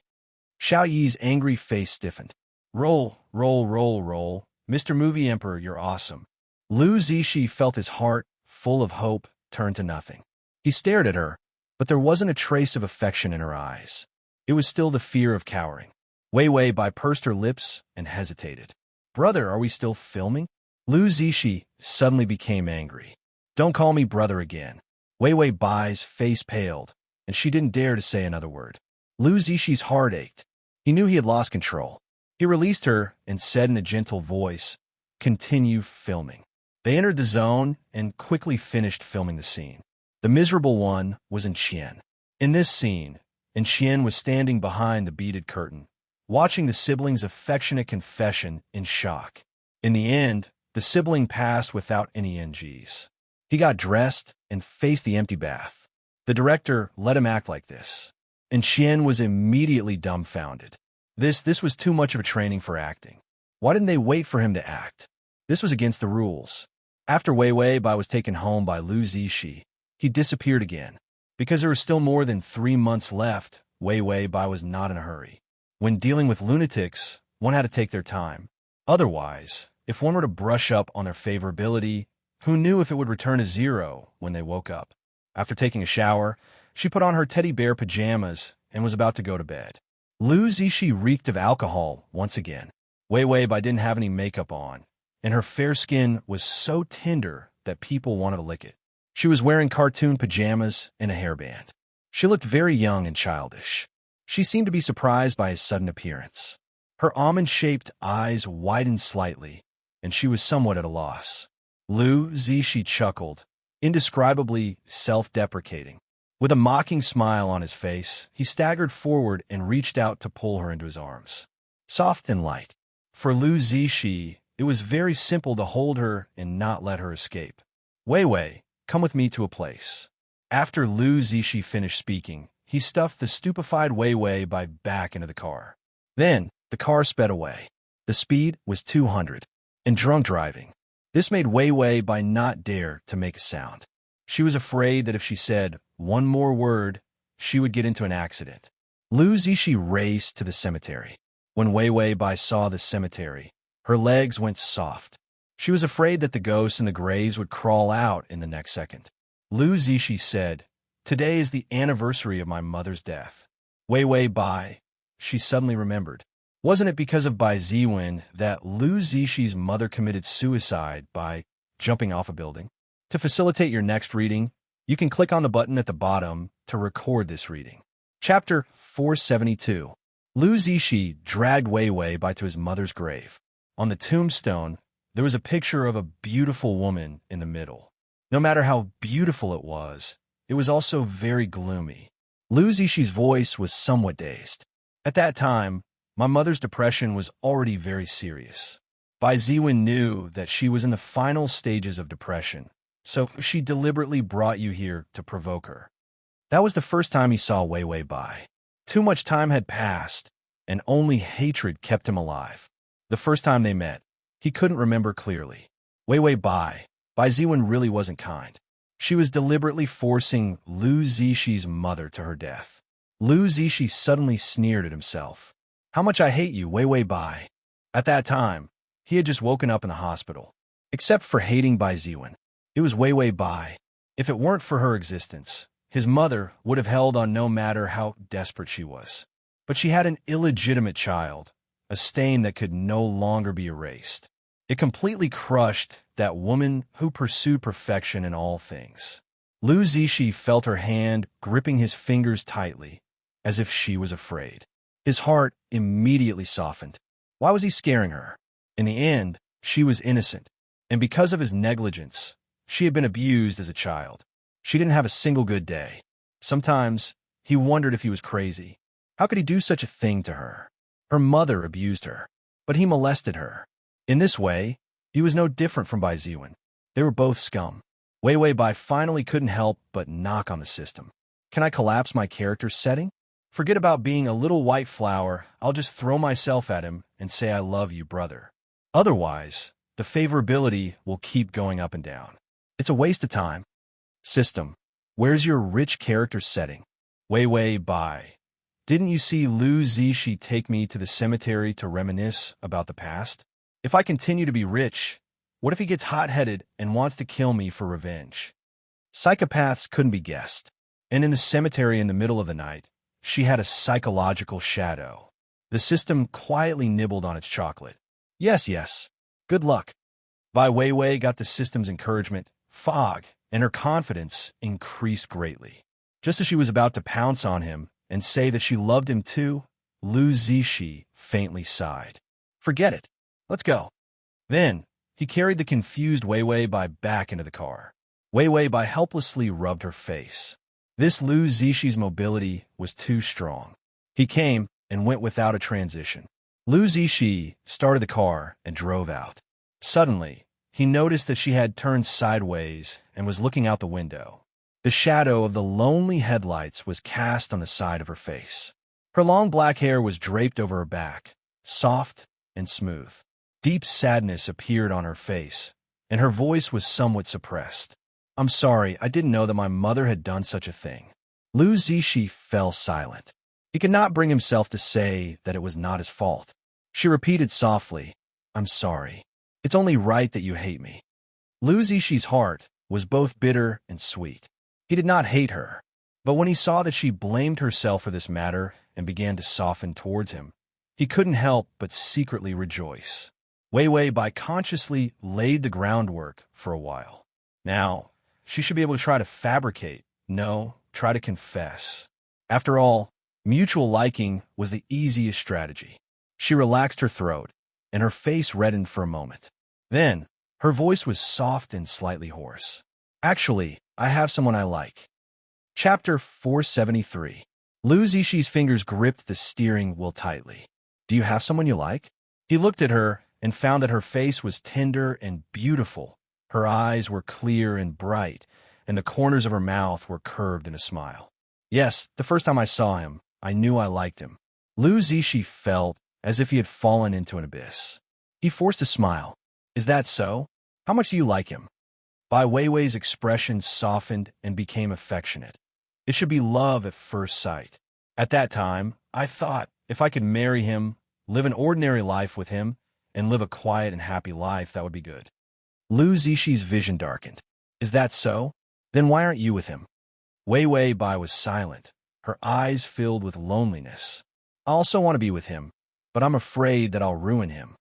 S1: Xiao Yi's angry face stiffened. Roll, roll, roll, roll. Mr. Movie Emperor, you're awesome. Lu Zixi felt his heart, full of hope, turn to nothing. He stared at her, but there wasn't a trace of affection in her eyes. It was still the fear of cowering. Wei Bai pursed her lips and hesitated. Brother, are we still filming? Lu Zixi suddenly became angry. Don't call me brother again. Wei Wei Bai's face paled, and she didn't dare to say another word. Lu Zixi heart ached. He knew he had lost control. He released her and said in a gentle voice, "Continue filming." They entered the zone and quickly finished filming the scene. The miserable one was Enchien. In this scene, Enchien was standing behind the beaded curtain, watching the siblings' affectionate confession in shock. In the end, the sibling passed without any NGs. He got dressed and faced the empty bath. The director let him act like this. Enchien was immediately dumbfounded. This was too much of a training for acting. Why didn't they wait for him to act? This was against the rules. After Wei Wei Bai was taken home by Lu Zixi, he disappeared again. Because there was still more than 3 months left, Wei Wei Bai was not in a hurry. When dealing with lunatics, one had to take their time. Otherwise, if one were to brush up on their favorability, who knew if it would return to zero when they woke up? After taking a shower, she put on her teddy bear pajamas and was about to go to bed. Lu Zixi reeked of alcohol once again. Wei Wei Bai didn't have any makeup on, and her fair skin was so tender that people wanted to lick it. She was wearing cartoon pajamas and a hairband. She looked very young and childish. She seemed to be surprised by his sudden appearance. Her almond-shaped eyes widened slightly, and she was somewhat at a loss. Lu Zixi chuckled, indescribably self-deprecating. With a mocking smile on his face, he staggered forward and reached out to pull her into his arms. Soft and light. For Lu Zixi, it was very simple to hold her and not let her escape. "Wei Wei, come with me to a place." After Lu Zixi finished speaking, he stuffed the stupefied Wei Wei Bai back into the car. Then, the car sped away. The speed was 200. And drunk driving. This made Wei Wei Bai not dare to make a sound. She was afraid that if she said one more word, she would get into an accident. Lu Zixi raced to the cemetery. When Wei Wei Bai saw the cemetery, her legs went soft. She was afraid that the ghosts in the graves would crawl out in the next second. Lu Zixi said, "Today is the anniversary of my mother's death." Wei Wei Bai, she suddenly remembered. Wasn't it because of Bai Ziwen that Lu Zixi's mother committed suicide by jumping off a building? To facilitate your next reading, you can click on the button at the bottom to record this reading. Chapter 472. Lu Zixi dragged Wei Wei Bai to his mother's grave. On the tombstone, there was a picture of a beautiful woman in the middle. No matter how beautiful it was also very gloomy. Lu Zixi's voice was somewhat dazed. At that time, my mother's depression was already very serious. Bai Ziwen knew that she was in the final stages of depression, so she deliberately brought you here to provoke her. That was the first time he saw Wei Wei Bai. Too much time had passed, and only hatred kept him alive. The first time they met, he couldn't remember clearly. Wei Wei Bai Ziwen really wasn't kind. She was deliberately forcing Lu Zixi's mother to her death. Lu Zixi suddenly sneered at himself. "How much I hate you, Wei Wei Bai." At that time, he had just woken up in the hospital. Except for hating Bai Ziwen, it was Wei Wei Bai. If it weren't for her existence, his mother would have held on no matter how desperate she was. But she had an illegitimate child, a stain that could no longer be erased. It completely crushed that woman who pursued perfection in all things. Lu Zixi felt her hand gripping his fingers tightly, as if she was afraid. His heart immediately softened. Why was he scaring her? In the end, she was innocent, and because of his negligence, she had been abused as a child. She didn't have a single good day. Sometimes, he wondered if he was crazy. How could he do such a thing to her? Her mother abused her, but he molested her. In this way, he was no different from Bai Ziwen. They were both scum. Wei Wei Bai finally couldn't help but knock on the system. Can I collapse my character's setting? Forget about being a little white flower. I'll just throw myself at him and say I love you, brother. Otherwise, the favorability will keep going up and down. It's a waste of time. System, where's your rich character setting? Wei Wei Bai, didn't you see Lu Zixi take me to the cemetery to reminisce about the past? If I continue to be rich, what if he gets hot-headed and wants to kill me for revenge? Psychopaths couldn't be guessed. And in the cemetery in the middle of the night, she had a psychological shadow. The system quietly nibbled on its chocolate. Yes. Good luck. Bai Weiwei got the system's encouragement. Fog, and her confidence increased greatly. Just as she was about to pounce on him and say that she loved him too, Lu Zishi faintly sighed. "Forget it. Let's go." Then, he carried the confused Wei Wei Bai back into the car. Wei Wei Bai helplessly rubbed her face. This Lu Zishi's mobility was too strong. He came and went without a transition. Lu Zishi started the car and drove out. Suddenly, he noticed that she had turned sideways and was looking out the window. The shadow of the lonely headlights was cast on the side of her face. Her long black hair was draped over her back, soft and smooth. Deep sadness appeared on her face, and her voice was somewhat suppressed. "I'm sorry, I didn't know that my mother had done such a thing." Lu Zishi fell silent. He could not bring himself to say that it was not his fault. She repeated softly, "I'm sorry. It's only right that you hate me." Lu Zishi's heart was both bitter and sweet. He did not hate her, but when he saw that she blamed herself for this matter and began to soften towards him, he couldn't help but secretly rejoice. Wei Wei Bai consciously laid the groundwork for a while. Now, she should be able to try to fabricate, try to confess. After all, mutual liking was the easiest strategy. She relaxed her throat, and her face reddened for a moment. Then, her voice was soft and slightly hoarse. "Actually, I have someone I like." Chapter 473. Lu Zishi's fingers gripped the steering wheel tightly. "Do you have someone you like?" He looked at her and found that her face was tender and beautiful. Her eyes were clear and bright, and the corners of her mouth were curved in a smile. "Yes, the first time I saw him, I knew I liked him." Lu Zishi felt as if he had fallen into an abyss. He forced a smile. "Is that so? How much do you like him?" Bai Weiwei's expression softened and became affectionate. "It should be love at first sight. At that time, I thought if I could marry him, live an ordinary life with him, and live a quiet and happy life, that would be good." Lu Zishi's vision darkened. "Is that so? Then why aren't you with him?" Wei Wei Bai was silent, her eyes filled with loneliness. "I also want to be with him, but I'm afraid that I'll ruin him."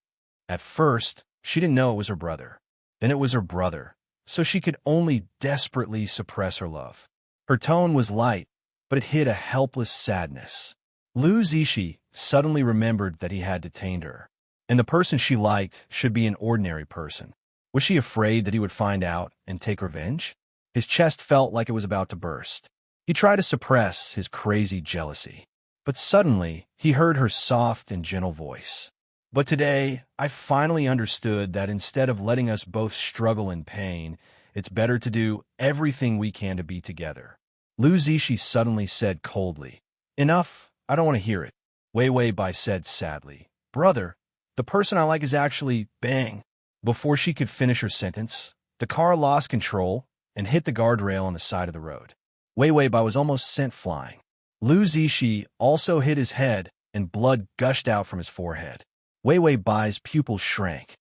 S1: At first, she didn't know it was her brother. Then it was her brother, so she could only desperately suppress her love. Her tone was light, but it hid a helpless sadness. Lu Zishi suddenly remembered that he had detained her, and the person she liked should be an ordinary person. Was she afraid that he would find out and take revenge? His chest felt like it was about to burst. He tried to suppress his crazy jealousy. But suddenly, he heard her soft and gentle voice. "But today, I finally understood that instead of letting us both struggle in pain, it's better to do everything we can to be together." Lu Zishi suddenly said coldly, "Enough, I don't want to hear it." Wei Wei Bai said sadly, "Brother, the person I like is actually bang." Before she could finish her sentence, the car lost control and hit the guardrail on the side of the road. Wei Wei Bai was almost sent flying. Lu Zishi also hit his head, and blood gushed out from his forehead. Wei Wei Bai's pupils shrank.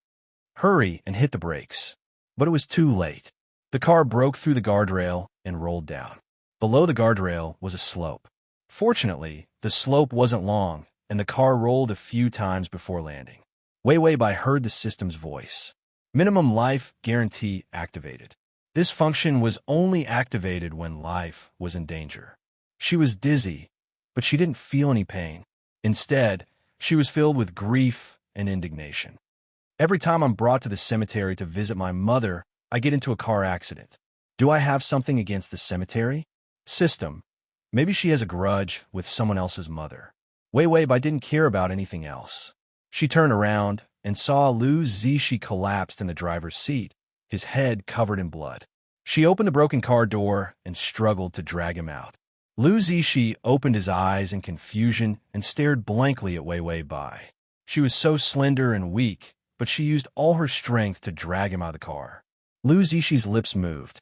S1: "Hurry and hit the brakes." But it was too late. The car broke through the guardrail and rolled down. Below the guardrail was a slope. Fortunately, the slope wasn't long, and the car rolled a few times before landing. Wei Wei Bai heard the system's voice. Minimum life guarantee activated. This function was only activated when life was in danger. She was dizzy, but she didn't feel any pain. Instead, she was filled with grief and indignation. "Every time I'm brought to the cemetery to visit my mother, I get into a car accident. Do I have something against the cemetery? System. Maybe she has a grudge with someone else's mother." Wei Wei Bai didn't care about anything else. She turned around and saw Lu Zishi collapsed in the driver's seat, his head covered in blood. She opened the broken car door and struggled to drag him out. Lu Zishi opened his eyes in confusion and stared blankly at Wei Wei Bai. She was so slender and weak, but she used all her strength to drag him out of the car. Lu Zishi's lips moved.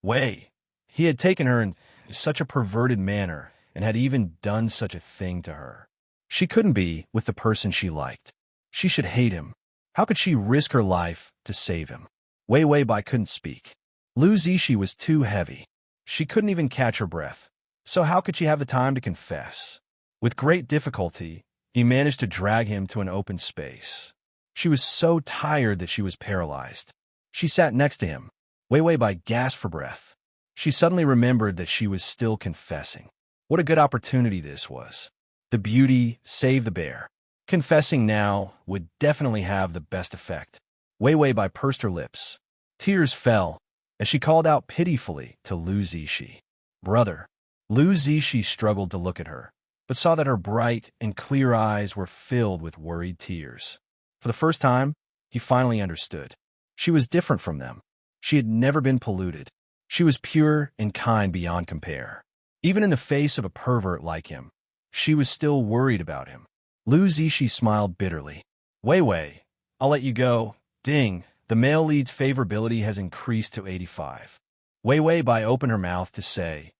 S1: Wei. He had taken her in such a perverted manner and had even done such a thing to her. She couldn't be with the person she liked. She should hate him. How could she risk her life to save him? Wei Wei Bai couldn't speak. Lu Zishi was too heavy. She couldn't even catch her breath. So how could she have the time to confess? With great difficulty, he managed to drag him to an open space. She was so tired that she was paralyzed. She sat next to him. Wei Wei Bai gasped for breath. She suddenly remembered that she was still confessing. What a good opportunity this was. The beauty saved the bear. Confessing now would definitely have the best effect. Wei Wei Bai pursed her lips. Tears fell as she called out pitifully to Lu Zishi. Brother. Lu Zishi struggled to look at her, but saw that her bright and clear eyes were filled with worried tears. For the first time, he finally understood. She was different from them. She had never been polluted. She was pure and kind beyond compare. Even in the face of a pervert like him, she was still worried about him. Lu Zishi smiled bitterly. Wei Wei, I'll let you go. Ding, the male lead's favorability has increased to 85. Wei Wei Bai opened her mouth to say,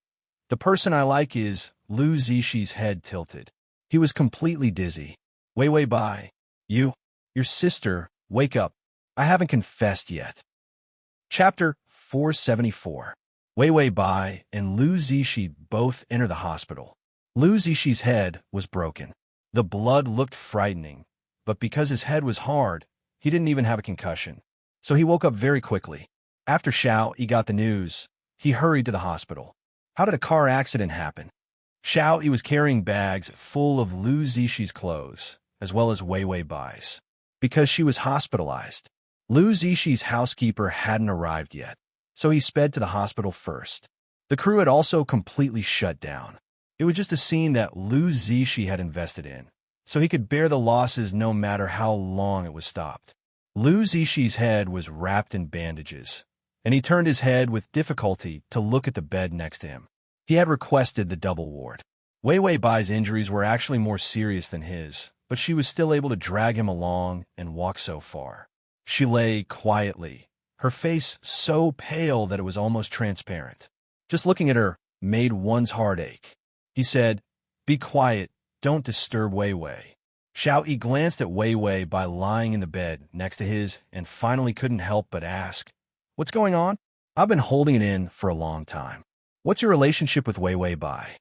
S1: the person I like is. Lu Zishi's head tilted. He was completely dizzy. Wei Wei Bai, your sister, wake up. I haven't confessed yet. Chapter 474. Wei Wei Bai and Lu Zishi both enter the hospital. Lu Zishi's head was broken. The blood looked frightening, but because his head was hard, he didn't even have a concussion. So he woke up very quickly. After Xiao Yi got the news, he hurried to the hospital. How did a car accident happen? Xiao Yi was carrying bags full of Lu Zishi's clothes, as well as Wei Wei Bai's. Because she was hospitalized. Lu Zishi's housekeeper hadn't arrived yet, so he sped to the hospital first. The crew had also completely shut down. It was just a scene that Lu Zishi had invested in, so he could bear the losses no matter how long it was stopped. Lu Zishi's head was wrapped in bandages, and he turned his head with difficulty to look at the bed next to him. He had requested the double ward. Wei Wei Bai's injuries were actually more serious than his, but she was still able to drag him along and walk so far. She lay quietly, her face so pale that it was almost transparent. Just looking at her made one's heart ache. He said, be quiet, don't disturb Wei Wei. Xiao Yi glanced at Wei Wei Bai lying in the bed next to his and finally couldn't help but ask, what's going on? I've been holding it in for a long time. What's your relationship with Wei Wei Bai?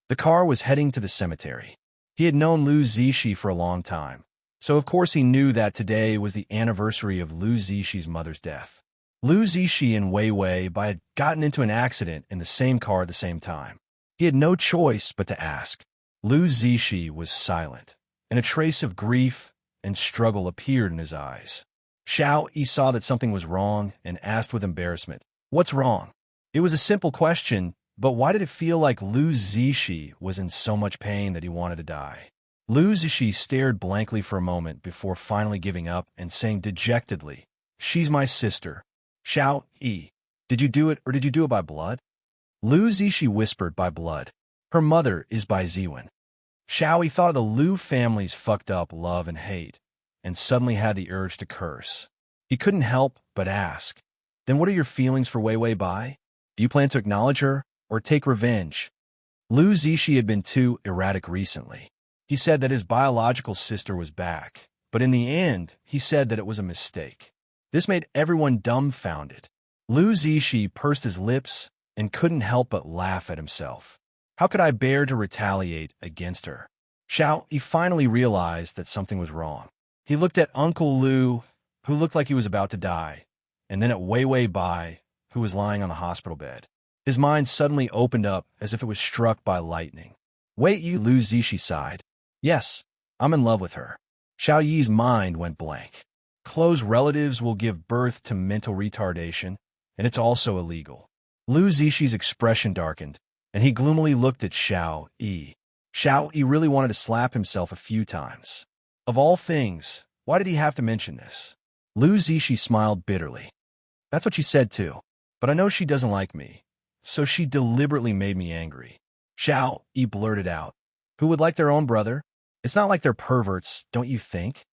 S1: The car was heading to the cemetery. He had known Lu Zishi for a long time, so of course he knew that today was the anniversary of Lu Zishi's mother's death. Lu Zishi and Wei Wei Bai had gotten into an accident in the same car at the same time. He had no choice but to ask. Lu Zishi was silent, and a trace of grief and struggle appeared in his eyes. Xiao Yi saw that something was wrong and asked with embarrassment, what's wrong? It was a simple question, but why did it feel like Lu Zishi was in so much pain that he wanted to die? Lu Zishi stared blankly for a moment before finally giving up and saying dejectedly, she's my sister. Xiao Yi, did you do it or did you do it by blood? Lu Zishi whispered by blood. Her mother is by Ziwen. Xiao Yi thought of the Lu family's fucked up love and hate, and suddenly had the urge to curse. He couldn't help but ask, then what are your feelings for Wei Wei Bai? Do you plan to acknowledge her or take revenge? Lu Zishi had been too erratic recently. He said that his biological sister was back, but in the end, he said that it was a mistake. This made everyone dumbfounded. Lu Zishi pursed his lips and couldn't help but laugh at himself. How could I bear to retaliate against her? Xiao Yi finally realized that something was wrong. He looked at Uncle Lu, who looked like he was about to die, and then at Wei Wei Bai, who was lying on the hospital bed. His mind suddenly opened up as if it was struck by lightning. Wait, you, Lu Zishi sighed. Yes, I'm in love with her. Xiao Yi's mind went blank. Close relatives will give birth to mental retardation, and it's also illegal. Lu Zishi's expression darkened, and he gloomily looked at Xiao Yi. Xiao Yi really wanted to slap himself a few times. Of all things, why did he have to mention this? Lu Zishi smiled bitterly. That's what she said too. But I know she doesn't like me, so she deliberately made me angry. Xiao Yi blurted out. Who would like their own brother? It's not like they're perverts, don't you think?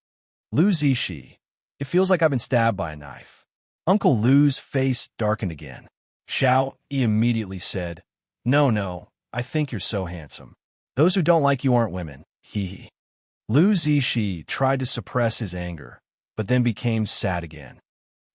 S1: Lu Zishi. It feels like I've been stabbed by a knife. Uncle Lu's face darkened again. Xiao Yi immediately said, No, I think you're so handsome. Those who don't like you aren't women. Hee hee. Lu Zishi tried to suppress his anger, but then became sad again.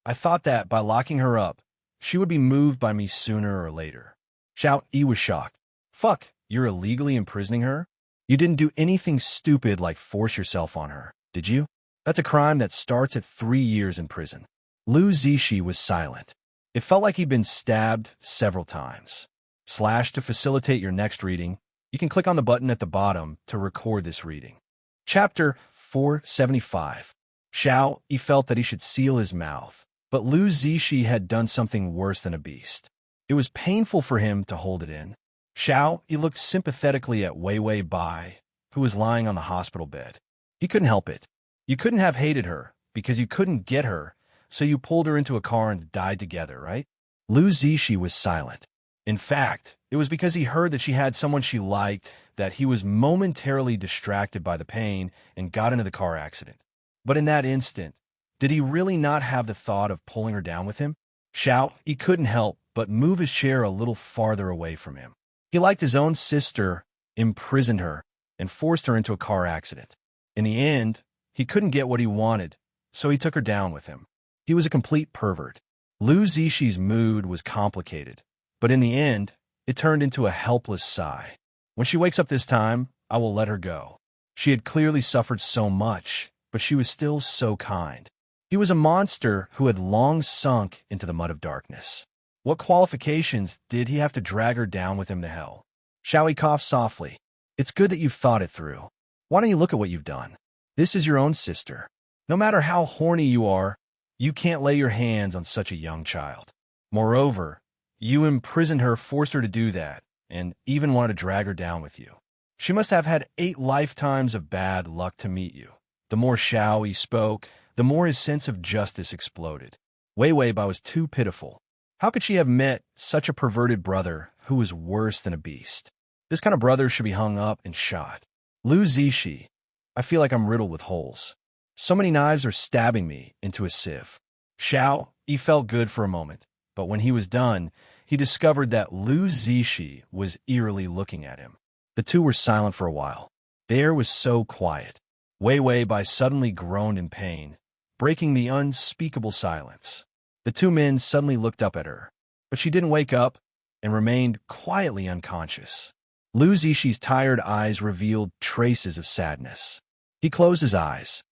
S1: I thought that by locking her up, she would be moved by me sooner or later. Xiao Yi was shocked. Fuck, you're illegally imprisoning her? You didn't do anything stupid like force yourself on her, did you? That's a crime that starts at 3 years in prison. Lu Zishi was silent. It felt like he'd been stabbed several times. / to facilitate your next reading, you can click on the button at the bottom to record this reading. Chapter 475. Xiao Yi felt that he should seal his mouth, but Lu Zishi had done something worse than a beast. It was painful for him to hold it in. Xiao Yi looked sympathetically at Wei Wei Bai, who was lying on the hospital bed. He couldn't help it. You couldn't have hated her, because you couldn't get her, so you pulled her into a car and died together, right? Lu Zishi was silent. In fact, it was because he heard that she had someone she liked that he was momentarily distracted by the pain and got into the car accident. But in that instant, did he really not have the thought of pulling her down with him? Xiao Yi couldn't help but move his chair a little farther away from him. He liked his own sister, imprisoned her, and forced her into a car accident. In the end, he couldn't get what he wanted, so he took her down with him. He was a complete pervert. Lu Zishi's mood was complicated, but in the end, it turned into a helpless sigh. When she wakes up this time, I will let her go. She had clearly suffered so much, but she was still so kind. He was a monster who had long sunk into the mud of darkness. What qualifications did he have to drag her down with him to hell? Xiao Yi coughed softly. It's good that you've thought it through. Why don't you look at what you've done? This is your own sister. No matter how horny you are, you can't lay your hands on such a young child. Moreover, you imprisoned her, forced her to do that, and even wanted to drag her down with you. She must have had 8 lifetimes of bad luck to meet you. The more Xiao Yi spoke, the more his sense of justice exploded. Wei Wei Bai was too pitiful. How could she have met such a perverted brother who was worse than a beast? This kind of brother should be hung up and shot. Lu Zishi, I feel like I'm riddled with holes. So many knives are stabbing me into a sieve. Xiao Yi felt good for a moment, but when he was done, he discovered that Lu Zishi was eerily looking at him. The two were silent for a while. The air was so quiet. Wei Wei Bai suddenly groaned in pain, breaking the unspeakable silence. The two men suddenly looked up at her, but she didn't wake up and remained quietly unconscious. Lu Zishi's tired eyes revealed traces of sadness. He closed his eyes.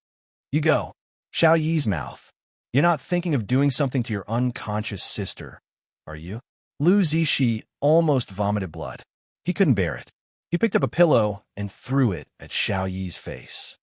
S1: You go. Xiao Yi's mouth. You're not thinking of doing something to your unconscious sister, are you? Lu Zishi almost vomited blood. He couldn't bear it. He picked up a pillow and threw it at Xiao Yi's face.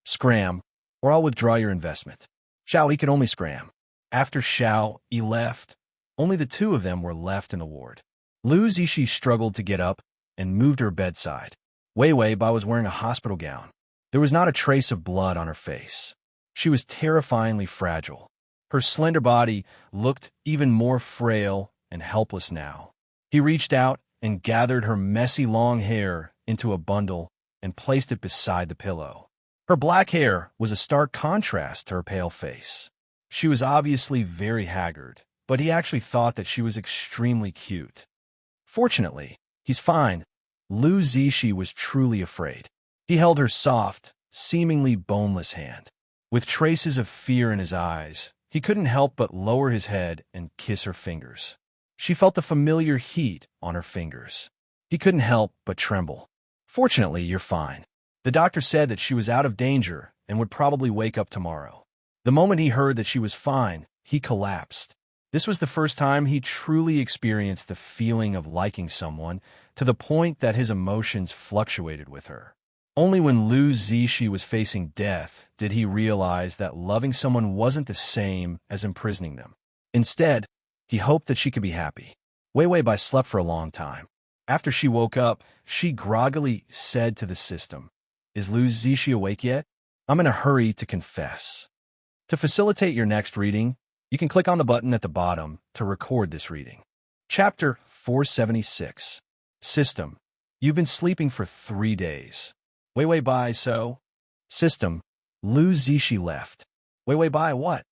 S1: Scram, or I'll withdraw your investment. Xiao Yi could only scram. After Xiao Yi left, only the two of them were left in the ward. Lu Zishi struggled to get up and moved to her bedside. Wei Wei Bai was wearing a hospital gown. There was not a trace of blood on her face. She was terrifyingly fragile. Her slender body looked even more frail and helpless now. He reached out and gathered her messy long hair into a bundle and placed it beside the pillow. Her black hair was a stark contrast to her pale face. She was obviously very haggard, but he actually thought that she was extremely cute. Fortunately, he's fine. Lu Zishi was truly afraid. He held her soft, seemingly boneless hand. With traces of fear in his eyes, he couldn't help but lower his head and kiss her fingers. She felt the familiar heat on her fingers. He couldn't help but tremble. Fortunately, you're fine. The doctor said that she was out of danger and would probably wake up tomorrow. The moment he heard that she was fine, he collapsed. This was the first time he truly experienced the feeling of liking someone to the point that his emotions fluctuated with her. Only when Lu Zishi was facing death did he realize that loving someone wasn't the same as imprisoning them. Instead, he hoped that she could be happy. Wei Wei Bai slept for a long time. After she woke up, she groggily said to the system, "Is Lu Zishi awake yet? I'm in a hurry to confess." To facilitate your next reading, you can click on the button at the bottom to record this reading. Chapter 476. System. You've been sleeping for 3 days. Wei Wei Bai, so? System. Lu Zishi left. Wei Wei Bai, what?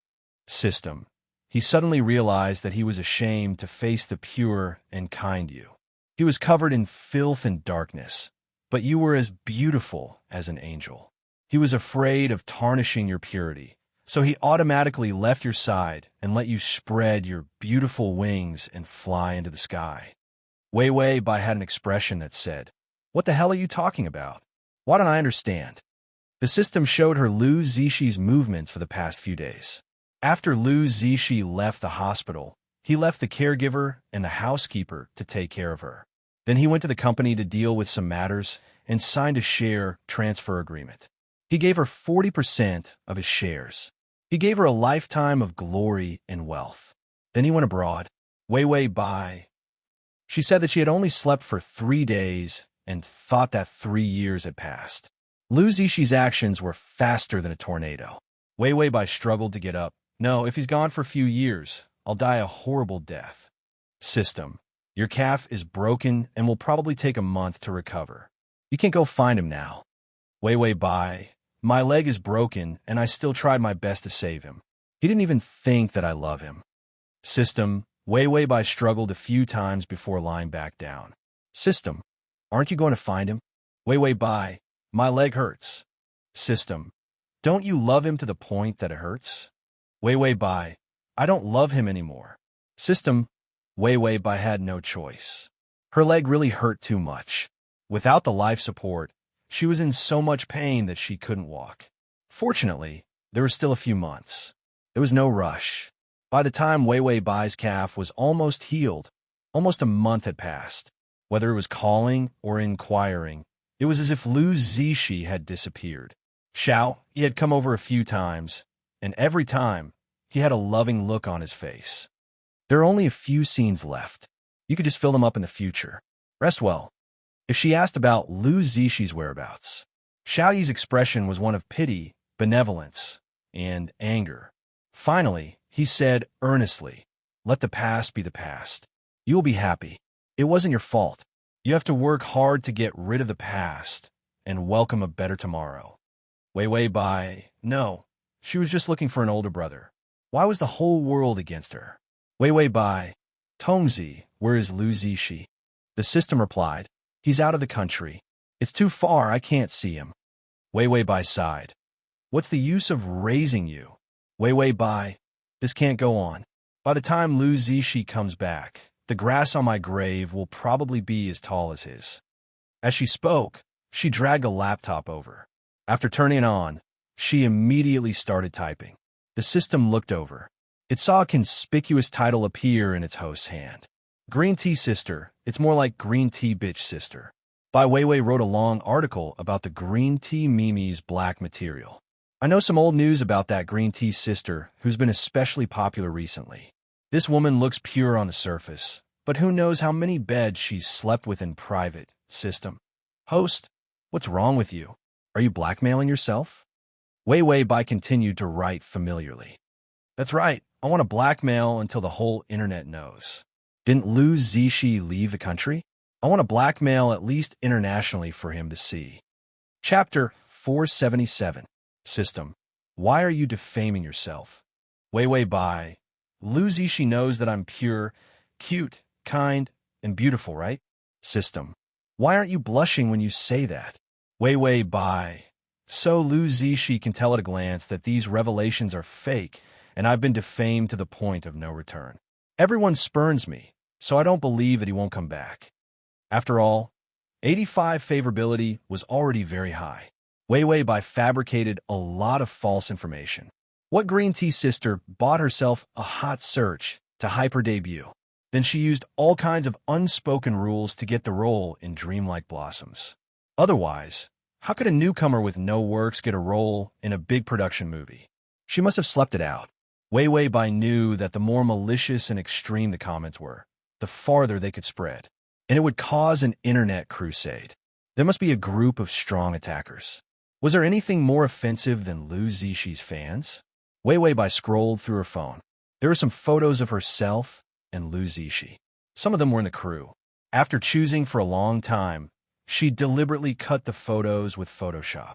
S1: System. He suddenly realized that he was ashamed to face the pure and kind you. He was covered in filth and darkness, but you were as beautiful as an angel. He was afraid of tarnishing your purity, so he automatically left your side and let you spread your beautiful wings and fly into the sky. Wei Wei Bai had an expression that said, "What the hell are you talking about? Why don't I understand?" The system showed her Lu Zishi's movements for the past few days. After Lu Zishi left the hospital, He left the caregiver and the housekeeper to take care of her. Then he went to the company to deal with some matters and signed a share transfer agreement. He gave her 40% of his shares. He gave her a lifetime of glory and wealth. Then he went abroad. Wei Bai. She said that she had only slept for 3 days and thought that 3 years had passed. Lu Zixi actions were faster than a tornado. Wei Bai struggled to get up. No, if he's gone for a few years, I'll die a horrible death. System. Your calf is broken and will probably take a month to recover. You can't go find him now. Wei Bai. My leg is broken and I still tried my best to save him. He didn't even think that I love him. System. Wei Bai struggled a few times before lying back down. System. Aren't you going to find him? Wei Bai. My leg hurts. System. Don't you love him to the point that it hurts? Wei Bai. I don't love him anymore. System. Wei Bai had no choice. Her leg really hurt too much. Without the life support, she was in so much pain that she couldn't walk. Fortunately, there were still a few months. There was no rush. By the time Wei Bai's calf was almost healed, almost a month had passed. Whether it was calling or inquiring, it was as if Lu Zixi had disappeared. Xiao, he had come over a few times, and every time, he had a loving look on his face. There are only a few scenes left. You could just fill them up in the future. Rest well. If she asked about Lu Zixi's whereabouts, Xiao Yi's expression was one of pity, benevolence, and anger. Finally, he said earnestly, let the past be the past. You will be happy. It wasn't your fault. You have to work hard to get rid of the past and welcome a better tomorrow. Wei Bai, no. She was just looking for an older brother. Why was the whole world against her? Wei Bai, Tongzi, where is Lu Zixi? The system replied, he's out of the country. It's too far, I can't see him. Wei Bai sighed. What's the use of raising you? Wei Bai, this can't go on. By the time Lu Zixi comes back, the grass on my grave will probably be as tall as his. As she spoke, she dragged a laptop over. After turning it on, she immediately started typing. The system looked over. It saw a conspicuous title appear in its host's hand. Green Tea Sister, it's more like Green Tea Bitch Sister. Bai Weiwei wrote a long article about the Green Tea Mimi's black material. I know some old news about that Green Tea Sister who's been especially popular recently. This woman looks pure on the surface, but who knows how many beds she's slept with in private. System. Host, what's wrong with you? Are you blackmailing yourself? Wei Bai continued to write familiarly. That's right. I want to blackmail until the whole internet knows. Didn't Lu Zixi leave the country? I want to blackmail at least internationally for him to see. Chapter 477. System. Why are you defaming yourself? Wei Bai. Lu Zixi knows that I'm pure, cute, kind, and beautiful, right? System. Why aren't you blushing when you say that? Wei Bai. So Lu Zixi can tell at a glance that these revelations are fake, and I've been defamed to the point of no return. Everyone spurns me, so I don't believe that he won't come back. After all, 85 favorability was already very high. Wei Bai fabricated a lot of false information. What Green Tea Sister bought herself a hot search to hype her debut. Then she used all kinds of unspoken rules to get the role in Dreamlike Blossoms. Otherwise, how could a newcomer with no works get a role in a big production movie? She must have slept it out. Wei Bai knew that the more malicious and extreme the comments were, the farther they could spread, and it would cause an internet crusade. There must be a group of strong attackers. Was there anything more offensive than Lu Zixi's fans? Wei Bai scrolled through her phone. There were some photos of herself and Lu Zixi. Some of them were in the crew. After choosing for a long time, she deliberately cut the photos with Photoshop.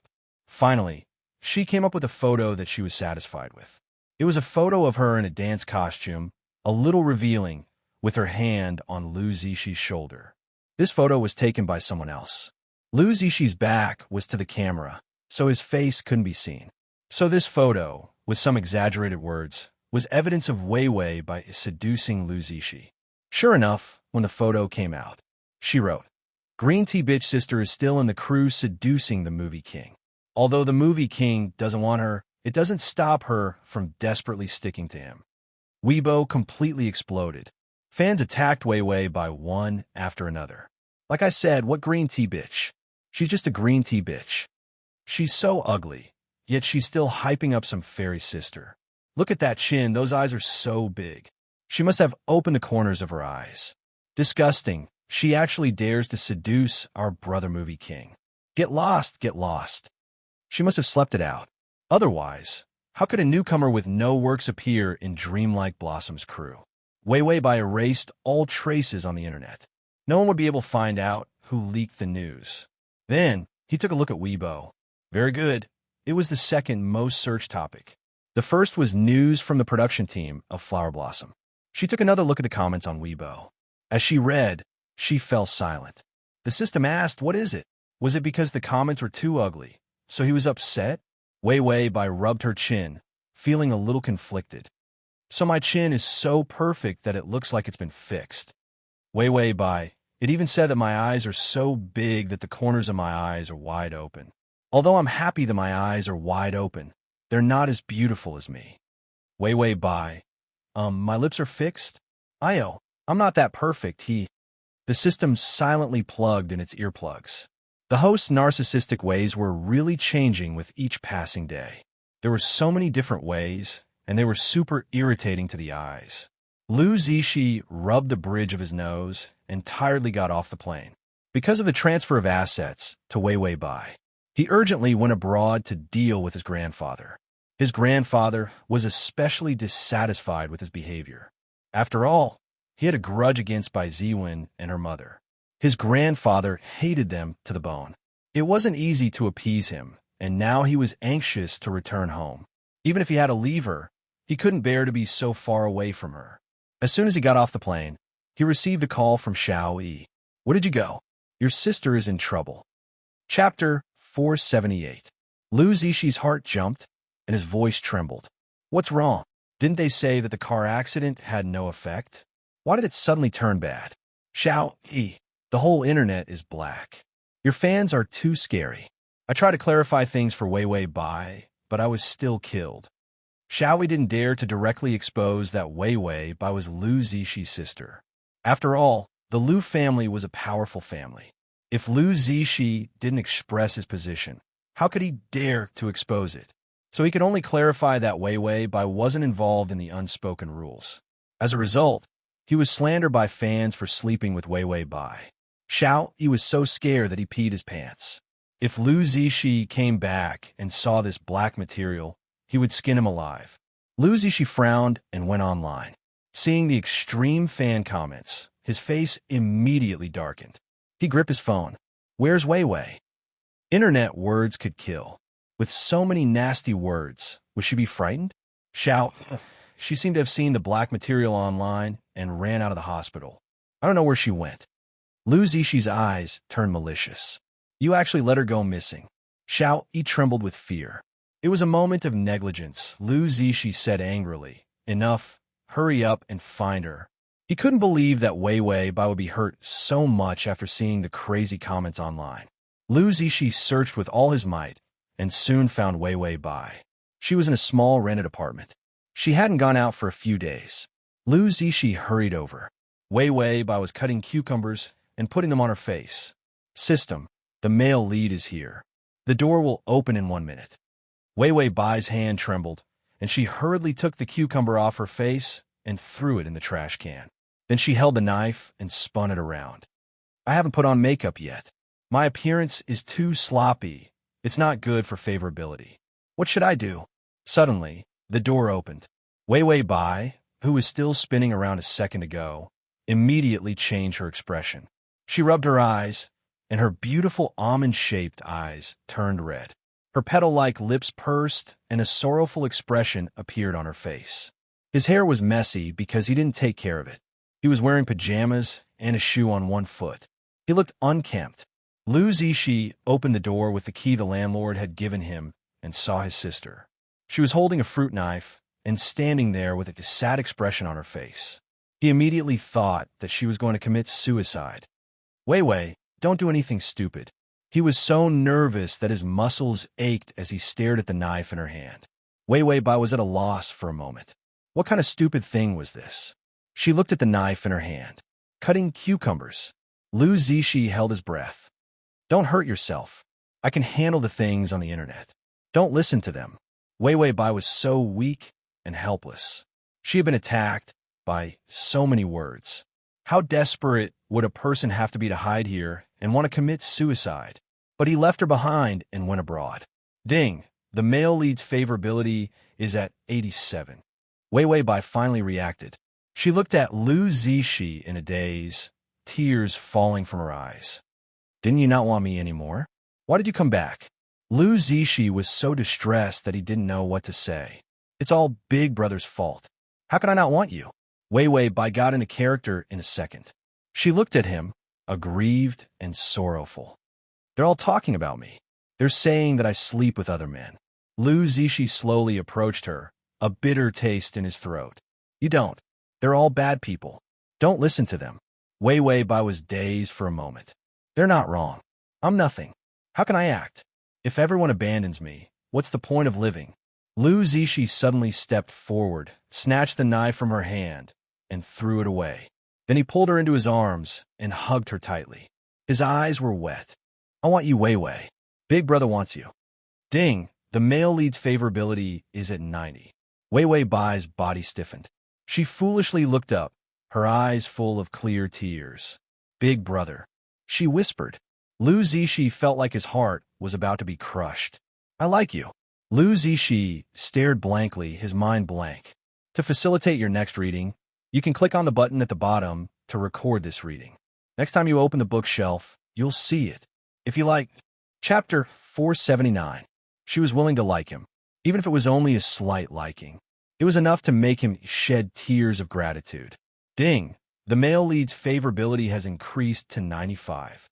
S1: Finally, she came up with a photo that she was satisfied with. It was a photo of her in a dance costume, a little revealing, with her hand on Lu Zixi's shoulder. This photo was taken by someone else. Lu Zixi's back was to the camera, so his face couldn't be seen. So this photo, with some exaggerated words, was evidence of Wei Bai seducing Lu Zixi. Sure enough, when the photo came out, she wrote, Green Tea Bitch Sister is still in the crew seducing the movie king. Although the movie king doesn't want her, it doesn't stop her from desperately sticking to him. Weibo completely exploded. Fans attacked Wei Wei by one after another. Like I said, what green tea bitch? She's just a green tea bitch. She's so ugly, yet she's still hyping up some fairy sister. Look at that chin, those eyes are so big. She must have opened the corners of her eyes. Disgusting, she actually dares to seduce our brother movie king. Get lost, get lost. She must have slept it out. Otherwise, how could a newcomer with no works appear in Dreamlike Blossom's crew? Wei Wei Bai erased all traces on the internet. No one would be able to find out who leaked the news. Then, he took a look at Weibo. Very good. It was the second most searched topic. The first was news from the production team of Flower Blossom. She took another look at the comments on Weibo. As she read, she fell silent. The system asked, what is it? Was it because the comments were too ugly, so he was upset? Wei Wei Bai rubbed her chin, feeling a little conflicted. So my chin is so perfect that it looks like it's been fixed. Wei Wei Bai, it even said that my eyes are so big that the corners of my eyes are wide open. Although I'm happy that my eyes are wide open, they're not as beautiful as me. Wei Wei Bai, my lips are fixed? I'm not that perfect, The system silently plugged in its earplugs. The host's narcissistic ways were really changing with each passing day. There were so many different ways, and they were super irritating to the eyes. Lu Zishi rubbed the bridge of his nose and tiredly got off the plane. Because of the transfer of assets to Wei Wei Bai, he urgently went abroad to deal with his grandfather. His grandfather was especially dissatisfied with his behavior. After all, he had a grudge against Bai Ziwen and her mother. His grandfather hated them to the bone. It wasn't easy to appease him, and now he was anxious to return home. Even if he had to leave her, he couldn't bear to be so far away from her. As soon as he got off the plane, he received a call from Xiao Yi. Where did you go? Your sister is in trouble. Chapter 478. Lu Zishi's heart jumped, and his voice trembled. What's wrong? Didn't they say that the car accident had no effect? Why did it suddenly turn bad? Xiao Yi, the whole internet is black. Your fans are too scary. I tried to clarify things for Wei Wei Bai, but I was still killed. Xiao Yi didn't dare to directly expose that Wei Wei Bai was Lu Zishi's sister. After all, the Lu family was a powerful family. If Lu Zishi didn't express his position, how could he dare to expose it? So he could only clarify that Wei Wei Bai wasn't involved in the unspoken rules. As a result, he was slandered by fans for sleeping with Wei Wei Bai. Xiao Yi was so scared that he peed his pants. If Lu Zishi came back and saw this black material, he would skin him alive. Lu Zishi frowned and went online. Seeing the extreme fan comments, his face immediately darkened. He gripped his phone. Where's Wei Wei? Internet words could kill. With so many nasty words, would she be frightened? She seemed to have seen the black material online and ran out of the hospital. I don't know where she went. Lu Zishi's eyes turned malicious. You actually let her go missing. Xiao Yi trembled with fear. It was a moment of negligence, Lu Zishi said angrily. Enough, hurry up and find her. He couldn't believe that Wei Wei Bai would be hurt so much after seeing the crazy comments online. Lu Zishi searched with all his might and soon found Wei Wei Bai. She was in a small rented apartment. She hadn't gone out for a few days. Lu Zishi hurried over. Wei Wei Bai was cutting cucumbers and putting them on her face. System, the male lead is here. The door will open in 1 minute. Wei Wei Bai's hand trembled, and she hurriedly took the cucumber off her face and threw it in the trash can. Then she held the knife and spun it around. I haven't put on makeup yet. My appearance is too sloppy. It's not good for favorability. What should I do? Suddenly, the door opened. Wei Wei Bai, who was still spinning around a second ago, immediately changed her expression. She rubbed her eyes, and her beautiful almond-shaped eyes turned red. Her petal-like lips pursed, and a sorrowful expression appeared on her face. His hair was messy because he didn't take care of it. He was wearing pajamas and a shoe on one foot. He looked unkempt. Lu Zishi opened the door with the key the landlord had given him and saw his sister. She was holding a fruit knife and standing there with a sad expression on her face. He immediately thought that she was going to commit suicide. Wei Wei, don't do anything stupid. He was so nervous that his muscles ached as he stared at the knife in her hand. Wei Wei Bai was at a loss for a moment. What kind of stupid thing was this? She looked at the knife in her hand. Cutting cucumbers. Lu Zishi held his breath. Don't hurt yourself. I can handle the things on the internet. Don't listen to them. Wei Wei Bai was so weak and helpless. She had been attacked by so many words. How desperate would a person have to be to hide here and want to commit suicide? But he left her behind and went abroad. Ding! The male lead's favorability is at 87. Wei Wei Bai finally reacted. She looked at Lu Zishi in a daze, tears falling from her eyes. Didn't you not want me anymore? Why did you come back? Lu Zishi was so distressed that he didn't know what to say. It's all Big Brother's fault. How could I not want you? Wei Wei Bai got into character in a second. She looked at him, aggrieved and sorrowful. They're all talking about me. They're saying that I sleep with other men. Lu Zishi slowly approached her, a bitter taste in his throat. You don't. They're all bad people. Don't listen to them. Wei Wei Bai was dazed for a moment. They're not wrong. I'm nothing. How can I act? If everyone abandons me, what's the point of living? Lu Zishi suddenly stepped forward, snatched the knife from her hand, and threw it away. Then he pulled her into his arms and hugged her tightly. His eyes were wet. I want you, Wei Wei. Big Brother wants you. Ding! The male lead's favorability is at 90. Wei Wei Bai's body stiffened. She foolishly looked up, her eyes full of clear tears. Big Brother. She whispered. Lu Zishi felt like his heart was about to be crushed. I like you. Lu Zishi stared blankly, his mind blank. To facilitate your next reading, you can click on the button at the bottom to record this reading. Next time you open the bookshelf, you'll see it. If you like, Chapter 479. She was willing to like him, even if it was only a slight liking. It was enough to make him shed tears of gratitude. Ding! The male lead's favorability has increased to 95.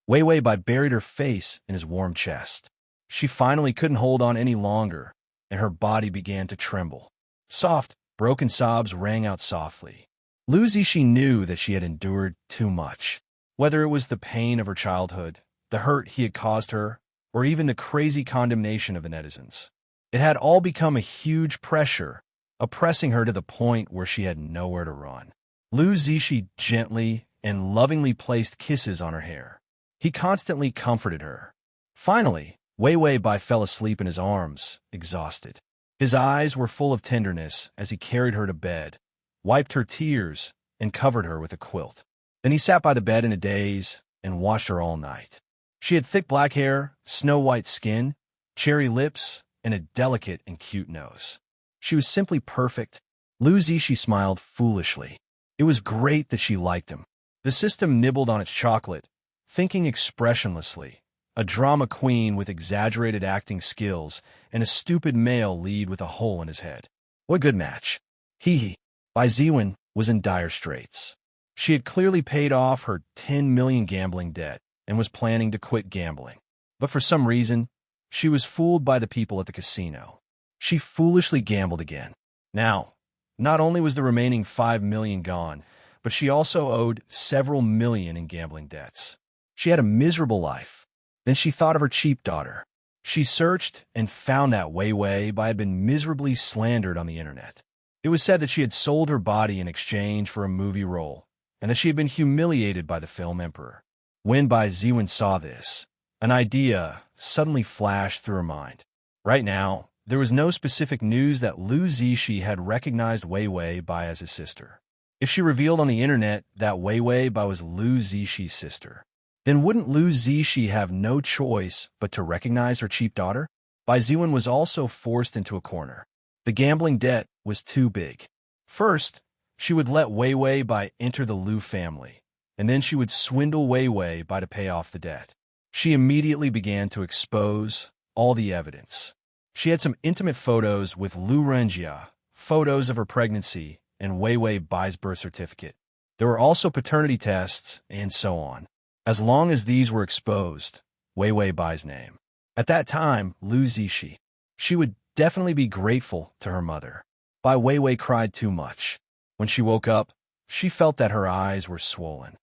S1: Wei Wei Bai buried her face in his warm chest. She finally couldn't hold on any longer, and her body began to tremble. Soft, broken sobs rang out softly. Lu Zishi knew that she had endured too much. Whether it was the pain of her childhood, the hurt he had caused her, or even the crazy condemnation of the netizens. It had all become a huge pressure, oppressing her to the point where she had nowhere to run. Lu Zishi gently and lovingly placed kisses on her hair. He constantly comforted her. Finally, Wei Wei Bai fell asleep in his arms, exhausted. His eyes were full of tenderness as he carried her to bed, wiped her tears, and covered her with a quilt. Then he sat by the bed in a daze and watched her all night. She had thick black hair, snow-white skin, cherry lips, and a delicate and cute nose. She was simply perfect. Lu Zishi smiled foolishly. It was great that she liked him. The system nibbled on its chocolate, thinking expressionlessly. A drama queen with exaggerated acting skills and a stupid male lead with a hole in his head. What a good match. Hee hee. Bai Ziwen was in dire straits. She had clearly paid off her 10 million gambling debt and was planning to quit gambling. But for some reason, she was fooled by the people at the casino. She foolishly gambled again. Now, not only was the remaining 5 million gone, but she also owed several million in gambling debts. She had a miserable life. Then she thought of her cheap daughter. She searched and found that Wei Wei Bai had been miserably slandered on the internet. It was said that she had sold her body in exchange for a movie role, and that she had been humiliated by the film emperor. When Bai Ziwen saw this, an idea suddenly flashed through her mind. Right now, there was no specific news that Lu Zishi had recognized Wei Wei Bai as his sister. If she revealed on the internet that Wei Wei Bai was Lu Zishi's sister, then wouldn't Lu Zishi have no choice but to recognize her cheap daughter? Bai Ziwen was also forced into a corner. The gambling debt was too big. First, she would let Wei Wei Bai enter the Lu family, and then she would swindle Wei Wei Bai to pay off the debt. She immediately began to expose all the evidence. She had some intimate photos with Lu Renjia, photos of her pregnancy, and Wei Wei Bai's birth certificate. There were also paternity tests, and so on. As long as these were exposed, Wei Wei Bai's name. At that time, Lu Zishi. She would definitely be grateful to her mother. Bai Wei Wei cried too much. When she woke up, she felt that her eyes were swollen.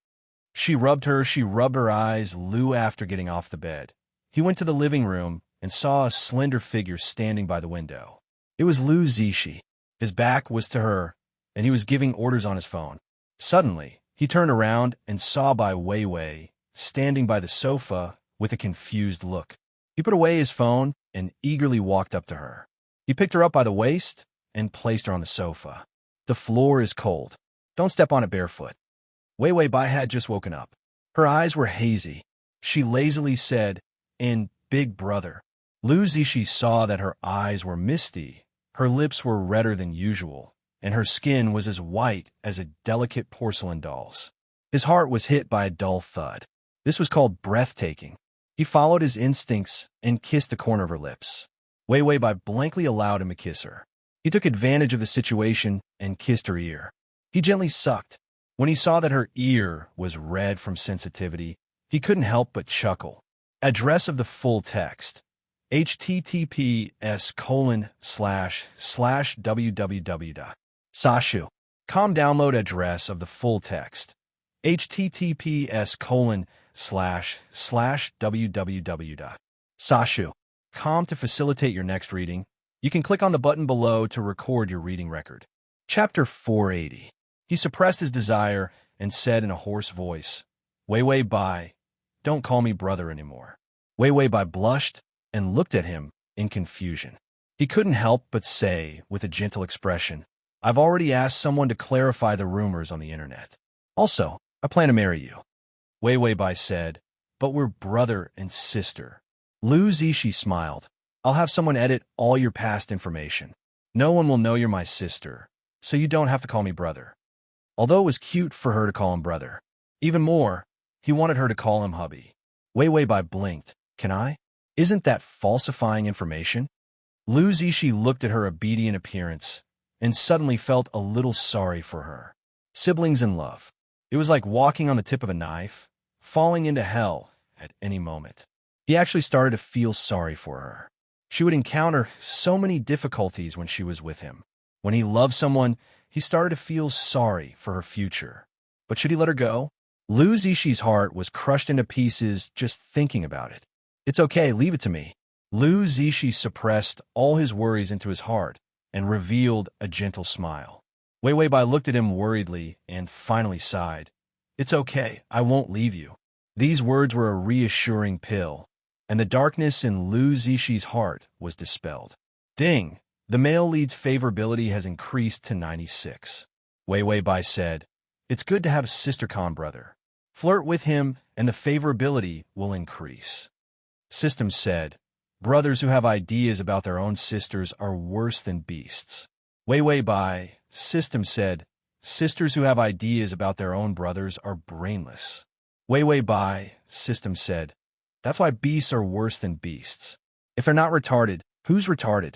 S1: She rubbed her eyes, Lu after getting off the bed. He went to the living room and saw a slender figure standing by the window. It was Lu Zishi. His back was to her, and he was giving orders on his phone. Suddenly, he turned around and saw Bai Weiwei standing by the sofa with a confused look. He put away his phone and eagerly walked up to her. He picked her up by the waist and placed her on the sofa. The floor is cold. Don't step on it barefoot. Weiwei Bai had just woken up. Her eyes were hazy. She lazily said, "And Big Brother." Lu Zishi saw that her eyes were misty, her lips were redder than usual, and her skin was as white as a delicate porcelain doll's. His heart was hit by a dull thud. This was called breathtaking. He followed his instincts and kissed the corner of her lips. Weiwei Bai blankly allowed him to kiss her. He took advantage of the situation and kissed her ear. He gently sucked. When he saw that her ear was red from sensitivity, he couldn't help but chuckle. Address of the full text: https://www.sashu.com. Download address of the full text: https://www.sashu.com. To facilitate your next reading, you can click on the button below to record your reading record. Chapter 480. He suppressed his desire and said in a hoarse voice, "Weiwei Bai, don't call me brother anymore." Weiwei Bai blushed and looked at him in confusion. He couldn't help but say, with a gentle expression, "I've already asked someone to clarify the rumors on the internet. Also, I plan to marry you." Weiwei Bai said, "But we're brother and sister." Lu Zishi smiled. "I'll have someone edit all your past information. No one will know you're my sister, so you don't have to call me brother." Although it was cute for her to call him brother, even more, he wanted her to call him hubby. Weiwei Bai blinked. "Can I? Isn't that falsifying information?" Lu Zishi looked at her obedient appearance and suddenly felt a little sorry for her. Siblings in love. It was like walking on the tip of a knife, falling into hell at any moment. He actually started to feel sorry for her. She would encounter so many difficulties when she was with him. When he loved someone, he started to feel sorry for her future. But should he let her go? Lu Zishi's heart was crushed into pieces just thinking about it. "It's okay, leave it to me." Lu Zishi suppressed all his worries into his heart and revealed a gentle smile. Weiwei Bai looked at him worriedly and finally sighed. "It's okay, I won't leave you." These words were a reassuring pill, and the darkness in Lu Zishi's heart was dispelled. Ding! The male lead's favorability has increased to 96. Weiwei Bai said, "It's good to have a sister-con brother. Flirt with him and the favorability will increase." System said, "Brothers who have ideas about their own sisters are worse than beasts." Weiwei Bai, System said, "Sisters who have ideas about their own brothers are brainless." Weiwei Bai, System said, "That's why beasts are worse than beasts. If they're not retarded, who's retarded?"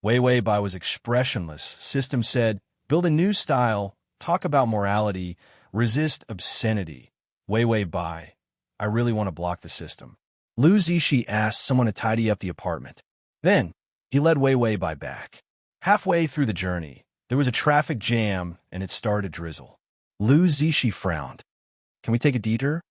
S1: Weiwei Bai was expressionless. System said, "Build a new style, talk about morality, resist obscenity." Weiwei Bai, "I really want to block the system." Lu Zishi asked someone to tidy up the apartment. Then, he led Weiwei Bai back. Halfway through the journey, there was a traffic jam and it started to drizzle. Lu Zishi frowned. "Can we take a detour?"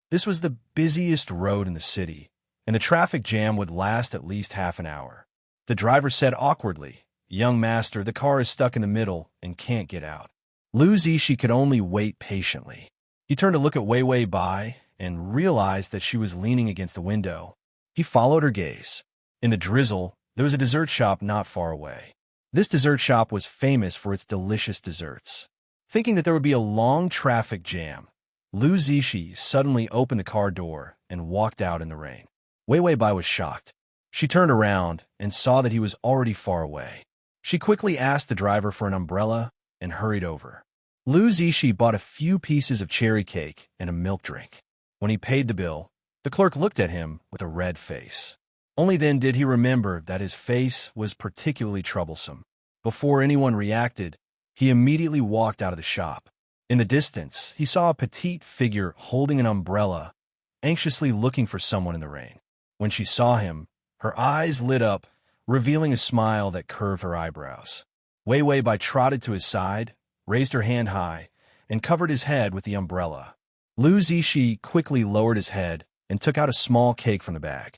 S1: This was the busiest road in the city, and the traffic jam would last at least half an hour. The driver said awkwardly, "Young master, the car is stuck in the middle and can't get out." Lu Zishi could only wait patiently. He turned to look at Weiwei Bai and realized that she was leaning against the window. He followed her gaze. In the drizzle, there was a dessert shop not far away. This dessert shop was famous for its delicious desserts. Thinking that there would be a long traffic jam, Lu Zishi suddenly opened the car door and walked out in the rain. Weiwei Bai was shocked. She turned around and saw that he was already far away. She quickly asked the driver for an umbrella and hurried over. Lu Zishi bought a few pieces of cherry cake and a milk drink. When he paid the bill, the clerk looked at him with a red face. Only then did he remember that his face was particularly troublesome. Before anyone reacted, he immediately walked out of the shop. In the distance, he saw a petite figure holding an umbrella, anxiously looking for someone in the rain. When she saw him, her eyes lit up, revealing a smile that curved her eyebrows. Weiwei Bai trotted to his side, raised her hand high, and covered his head with the umbrella. Lu Zishi quickly lowered his head and took out a small cake from the bag.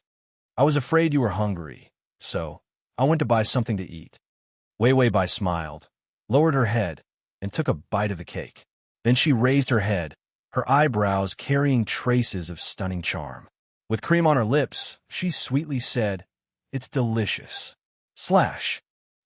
S1: "I was afraid you were hungry, so I went to buy something to eat." Wei Wei Bai smiled, lowered her head, and took a bite of the cake. Then she raised her head, her eyebrows carrying traces of stunning charm. With cream on her lips, she sweetly said, "It's delicious."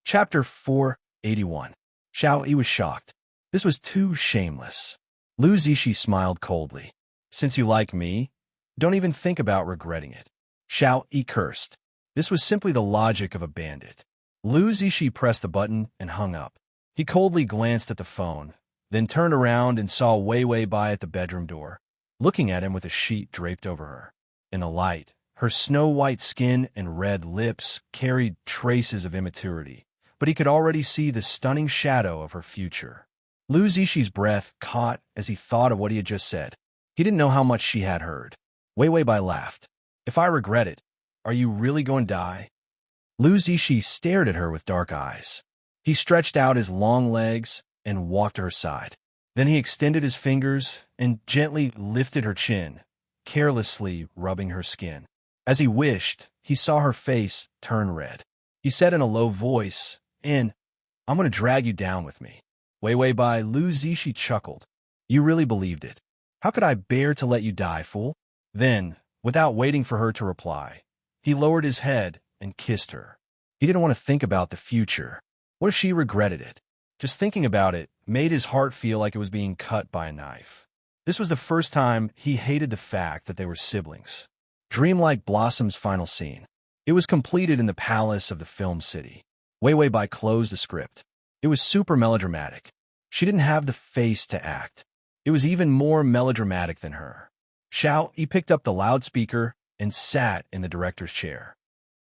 S1: Chapter 481. Xiao Yi was shocked. This was too shameless. Lu Zishi smiled coldly. "Since you like me, don't even think about regretting it." Xiao Yi cursed. This was simply the logic of a bandit. Lu Zishi pressed the button and hung up. He coldly glanced at the phone, then turned around and saw Wei Wei Bai at the bedroom door, looking at him with a sheet draped over her. In the light, her snow-white skin and red lips carried traces of immaturity, but he could already see the stunning shadow of her future. Lu Zishi's breath caught as he thought of what he had just said. He didn't know how much she had heard. Wei Wei Bai laughed. "If I regret it, are you really going to die?" Lu Zishi stared at her with dark eyes. He stretched out his long legs and walked to her side. Then he extended his fingers and gently lifted her chin, carelessly rubbing her skin. As he wished, he saw her face turn red. He said in a low voice, "I'm going to drag you down with me." Wei Wei Bai, Lu Zishi chuckled. "You really believed it. How could I bear to let you die, fool?" Then, without waiting for her to reply, he lowered his head and kissed her. He didn't want to think about the future. What if she regretted it? Just thinking about it made his heart feel like it was being cut by a knife. This was the first time he hated the fact that they were siblings. Dreamlike Blossom's final scene. It was completed in the palace of the film city. Wei Wei Bai closed the script. It was super melodramatic. She didn't have the face to act. It was even more melodramatic than her. Xiao Yi picked up the loudspeaker and sat in the director's chair.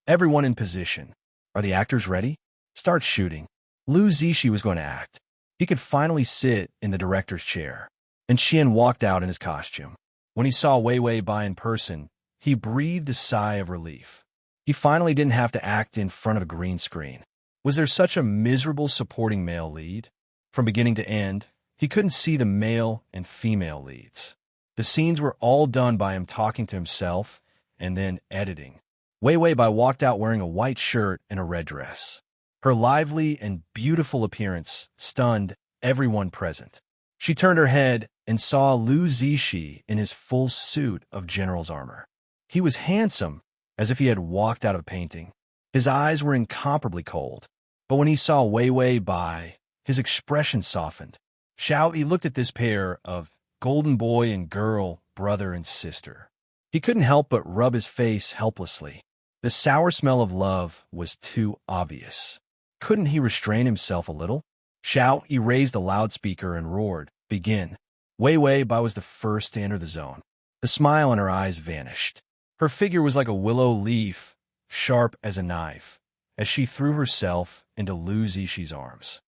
S1: "Everyone in position. Are the actors ready? Start shooting." Lu Zishi was going to act. He could finally sit in the director's chair. And Qian walked out in his costume. When he saw Wei Wei Bai in person, he breathed a sigh of relief. He finally didn't have to act in front of a green screen. Was there such a miserable supporting male lead? From beginning to end, he couldn't see the male and female leads. The scenes were all done by him talking to himself and then editing. Wei Wei Bai walked out wearing a white shirt and a red dress. Her lively and beautiful appearance stunned everyone present. She turned her head and saw Lu Zishi in his full suit of general's armor. He was handsome, as if he had walked out of a painting. His eyes were incomparably cold, but when he saw Wei Wei Bai, his expression softened. Xiao Yi looked at this pair of golden boy and girl, brother and sister. He couldn't help but rub his face helplessly. The sour smell of love was too obvious. Couldn't he restrain himself a little? Xiao Yi raised the loudspeaker and roared, "Begin." Wei Wei Bai was the first to enter the zone. The smile in her eyes vanished. Her figure was like a willow leaf, sharp as a knife, as she threw herself into Lu Zishi's arms.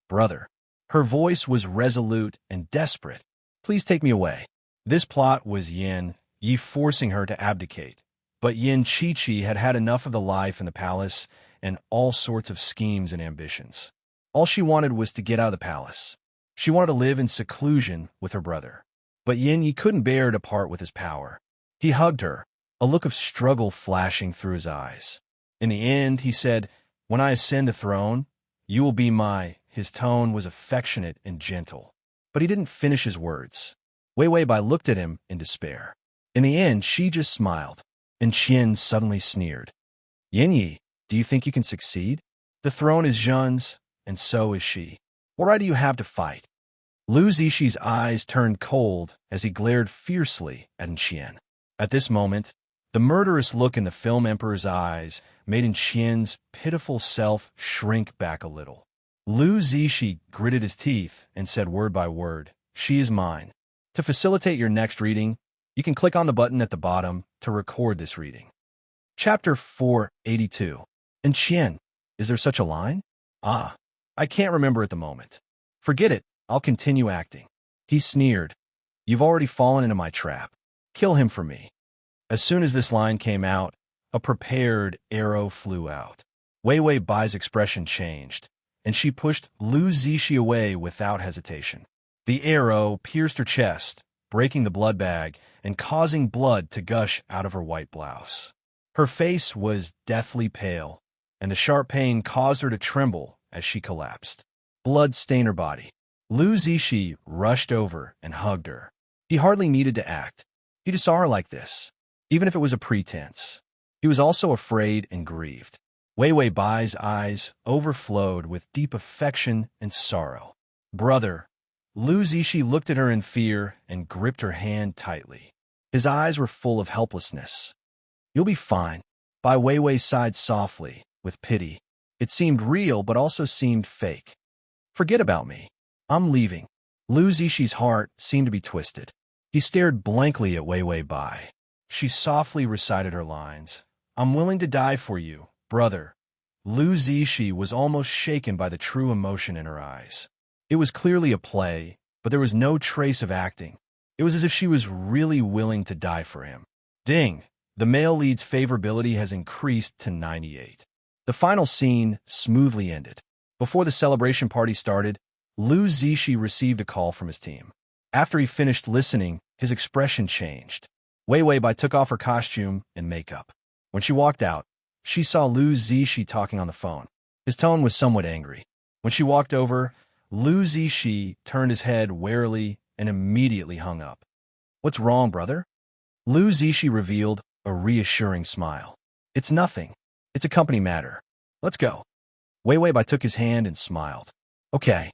S1: "Brother." Her voice was resolute and desperate. "Please take me away." This plot was Yin Yi forcing her to abdicate. But Yin Chi-Chi had had enough of the life in the palace and all sorts of schemes and ambitions. All she wanted was to get out of the palace. She wanted to live in seclusion with her brother. But Yin Yi couldn't bear to part with his power. He hugged her, a look of struggle flashing through his eyes. In the end, he said, "When I ascend the throne, you will be my..." His tone was affectionate and gentle. But he didn't finish his words. Wei Wei Bai looked at him in despair. In the end, she just smiled, and Qian suddenly sneered. "Yin Yi, do you think you can succeed? The throne is Zhen's, and so is she. What right do you have to fight?" Lu Zishi's eyes turned cold as he glared fiercely at Qian. At this moment, the murderous look in the film emperor's eyes made Qian's pitiful self shrink back a little. Lu Zishi gritted his teeth and said word by word, "She is mine." To facilitate your next reading, you can click on the button at the bottom to record this reading. Chapter 482. And Qian, is there such a line? I can't remember at the moment. Forget it, I'll continue acting. He sneered. "You've already fallen into my trap. Kill him for me." As soon as this line came out, a prepared arrow flew out. Wei Wei Bai's expression changed, and she pushed Lu Zishi away without hesitation. The arrow pierced her chest, breaking the blood bag and causing blood to gush out of her white blouse. Her face was deathly pale, and the sharp pain caused her to tremble as she collapsed. Blood stained her body. Lu Zishi rushed over and hugged her. He hardly needed to act. He just saw her like this, even if it was a pretense. He was also afraid and grieved. Wei Wei Bai's eyes overflowed with deep affection and sorrow. "Brother." Lu Zishi looked at her in fear and gripped her hand tightly. His eyes were full of helplessness. "You'll be fine." Bai Weiwei sighed softly, with pity. It seemed real, but also seemed fake. "Forget about me. I'm leaving." Lu Zishi's heart seemed to be twisted. He stared blankly at Wei Wei Bai. She softly recited her lines. "I'm willing to die for you, brother." Lu Zishi was almost shaken by the true emotion in her eyes. It was clearly a play, but there was no trace of acting. It was as if she was really willing to die for him. Ding! The male lead's favorability has increased to 98. The final scene smoothly ended. Before the celebration party started, Lu Zishi received a call from his team. After he finished listening, his expression changed. Wei Wei Bai took off her costume and makeup. When she walked out, she saw Lu Zishi talking on the phone. His tone was somewhat angry. When she walked over, Lu Zishi turned his head warily and immediately hung up. "What's wrong, brother?" Lu Zishi revealed a reassuring smile. "It's nothing. It's a company matter. Let's go." Wei Wei Bai took his hand and smiled. "Okay."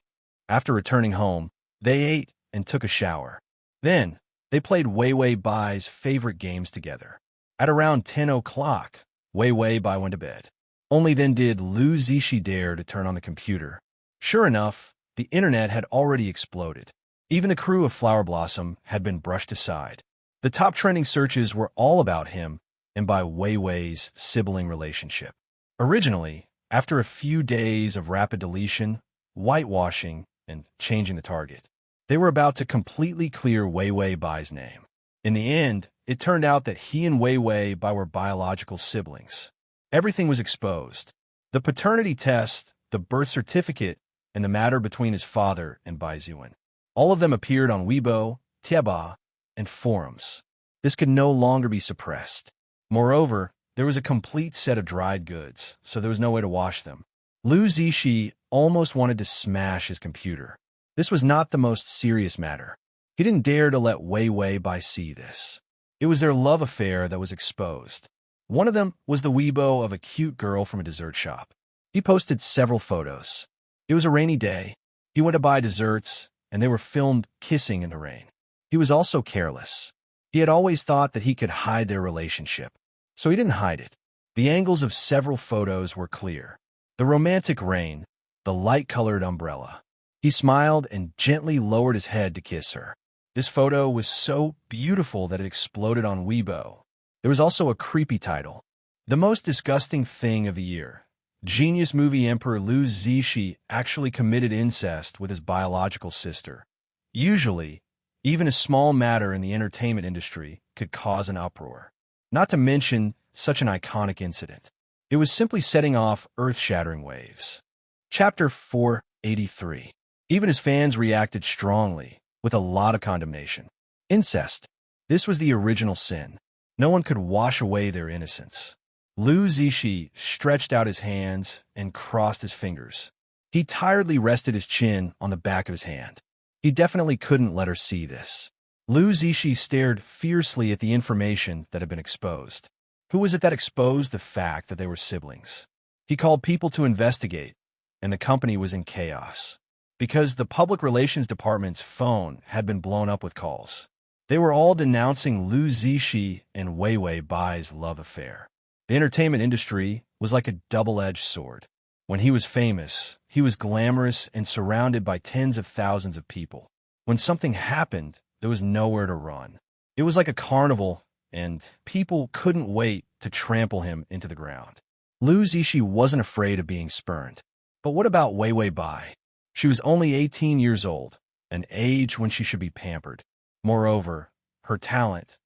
S1: After returning home, they ate and took a shower. Then, they played Wei Wei Bai's favorite games together. At around 10 o'clock, Wei Wei Bai went to bed. Only then did Lu Zishi dare to turn on the computer. Sure enough, the internet had already exploded. Even the crew of Flower Blossom had been brushed aside. The top trending searches were all about him and by Wei Wei's sibling relationship. Originally, after a few days of rapid deletion, whitewashing, and changing the target, they were about to completely clear Wei Wei Bai's name. In the end, it turned out that he and Wei Wei Bai were biological siblings. Everything was exposed. The paternity test, the birth certificate, and the matter between his father and Bai Ziwen. All of them appeared on Weibo, Tieba, and forums. This could no longer be suppressed. Moreover, there was a complete set of dried goods, so there was no way to wash them. Lu Zishi almost wanted to smash his computer. This was not the most serious matter. He didn't dare to let Wei Wei Bai see this. It was their love affair that was exposed. One of them was the Weibo of a cute girl from a dessert shop. He posted several photos. It was a rainy day. He went to buy desserts, and they were filmed kissing in the rain. He was also careless. He had always thought that he could hide their relationship, so he didn't hide it. The angles of several photos were clear. The romantic rain, the light-colored umbrella. He smiled and gently lowered his head to kiss her. This photo was so beautiful that it exploded on Weibo. There was also a creepy title. The most disgusting thing of the year. Genius movie Emperor Lu Zishi actually committed incest with his biological sister. Usually, even a small matter in the entertainment industry could cause an uproar. Not to mention such an iconic incident. It was simply setting off earth-shattering waves. Chapter 483. Even his fans reacted strongly, with a lot of condemnation. Incest. This was the original sin. No one could wash away their innocence. Lu Zishi stretched out his hands and crossed his fingers. He tiredly rested his chin on the back of his hand. He definitely couldn't let her see this. Lu Zishi stared fiercely at the information that had been exposed. Who was it that exposed the fact that they were siblings? He called people to investigate, and the company was in chaos. Because the public relations department's phone had been blown up with calls. They were all denouncing Lu Zishi and Wei Wei Bai's love affair. The entertainment industry was like a double-edged sword. When he was famous, he was glamorous and surrounded by tens of thousands of people. When something happened, there was nowhere to run. It was like a carnival, and people couldn't wait to trample him into the ground. Lu Zishi wasn't afraid of being spurned. But what about Wei Wei Bai? She was only 18 years old, an age when she should be pampered. Moreover, her talent.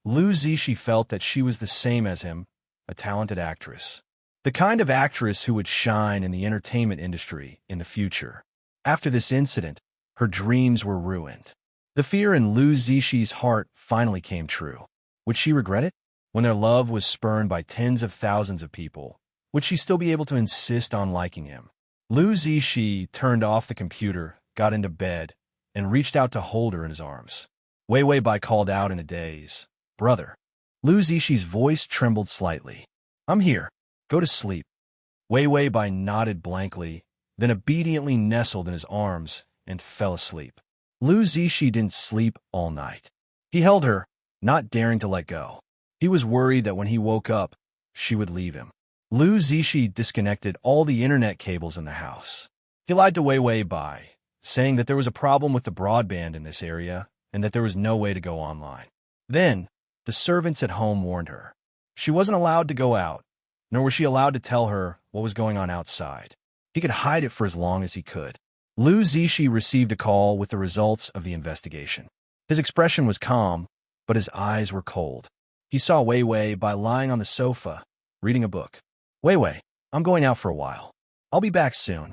S1: Lu Zishi felt that she was the same as him, a talented actress. The kind of actress who would shine in the entertainment industry in the future. After this incident, her dreams were ruined. The fear in Lu Zishi's heart finally came true. Would she regret it? When their love was spurned by tens of thousands of people, would she still be able to insist on liking him? Lu Zishi turned off the computer, got into bed, and reached out to hold her in his arms. Wei Wei Bai called out in a daze. Brother. Lu Zishi's voice trembled slightly. I'm here. Go to sleep. Wei Wei Bai nodded blankly, then obediently nestled in his arms and fell asleep. Lu Zishi didn't sleep all night. He held her, not daring to let go. He was worried that when he woke up, she would leave him. Lu Zishi disconnected all the internet cables in the house. He lied to Wei Wei Bai, saying that there was a problem with the broadband in this area and that there was no way to go online. Then, the servants at home warned her. She wasn't allowed to go out, nor was she allowed to tell her what was going on outside. He could hide it for as long as he could. Lu Zishi received a call with the results of the investigation. His expression was calm, but his eyes were cold. He saw Wei Wei Bai lying on the sofa, reading a book. Wei Wei, I'm going out for a while. I'll be back soon.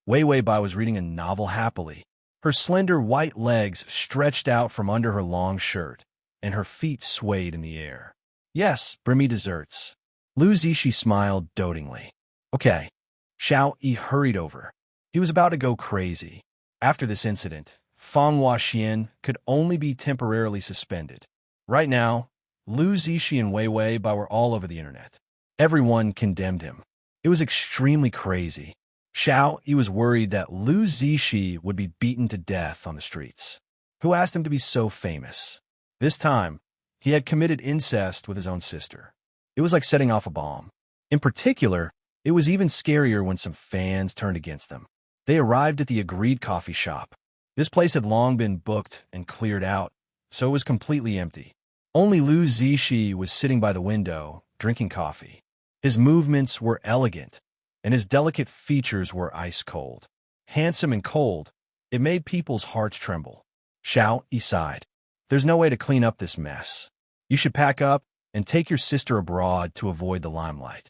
S1: Wei Wei Bai was reading a novel happily. Her slender white legs stretched out from under her long shirt, and her feet swayed in the air. Yes, bring me desserts. Lu Zishi smiled dotingly. Okay. Xiao Yi hurried over. He was about to go crazy. After this incident, Fang Huaxian could only be temporarily suspended. Right now, Lu Zishi and Wei Wei Bai were all over the internet. Everyone condemned him. It was extremely crazy. Xiao Yi was worried that Lu Zishi would be beaten to death on the streets. Who asked him to be so famous? This time, he had committed incest with his own sister. It was like setting off a bomb. In particular, it was even scarier when some fans turned against them. They arrived at the agreed coffee shop. This place had long been booked and cleared out, so it was completely empty. Only Lu Zishi was sitting by the window, drinking coffee. His movements were elegant, and his delicate features were ice-cold. Handsome and cold, it made people's hearts tremble. Xiao Yi sighed. There's no way to clean up this mess. You should pack up and take your sister abroad to avoid the limelight.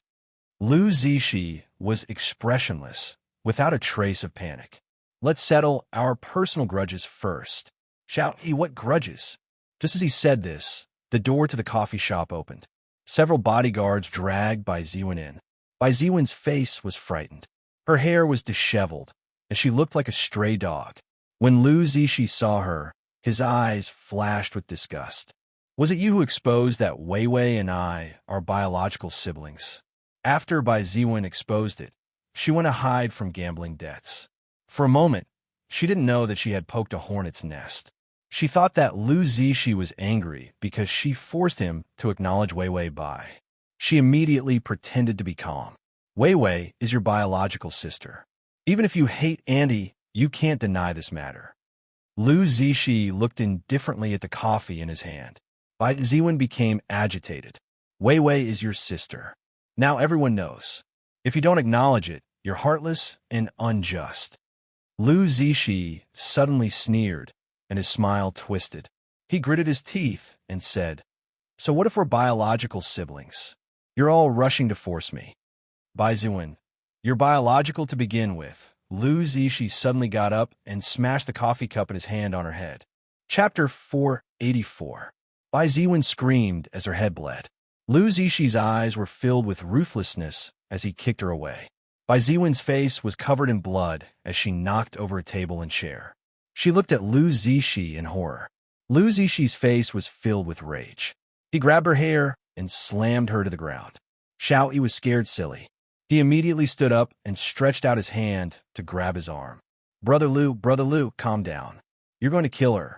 S1: Lu Zishi was expressionless, without a trace of panic. Let's settle our personal grudges first. Xiao Yi, what grudges? Just as he said this, the door to the coffee shop opened. Several bodyguards dragged Bai Ziwen in. Bai Ziwen's face was frightened. Her hair was disheveled, and she looked like a stray dog. When Lu Zishi saw her, his eyes flashed with disgust. Was it you who exposed that Wei Wei and I are biological siblings? After Bai Ziwen exposed it, she went to hide from gambling debts. For a moment, she didn't know that she had poked a hornet's nest. She thought that Lu Zishi was angry because she forced him to acknowledge Wei Wei Bai. She immediately pretended to be calm. Wei Wei is your biological sister. Even if you hate Andy, you can't deny this matter. Lu Zishi looked indifferently at the coffee in his hand. Bai Ziwen became agitated. Wei Wei is your sister. Now everyone knows. If you don't acknowledge it, you're heartless and unjust. Lu Zishi suddenly sneered, and his smile twisted. He gritted his teeth and said, So what if we're biological siblings? You're all rushing to force me. Bai Ziwen, you're biological to begin with. Lu Zishi suddenly got up and smashed the coffee cup in his hand on her head. Chapter 484. Bai Ziwen screamed as her head bled. Lu Zishi's eyes were filled with ruthlessness as he kicked her away. Bai Ziwen's face was covered in blood as she knocked over a table and chair. She looked at Lu Zishi in horror. Lu Zishi's face was filled with rage. He grabbed her hair and slammed her to the ground. Xiao Yi was scared silly. He immediately stood up and stretched out his hand to grab his arm. Brother Lu, calm down. You're going to kill her.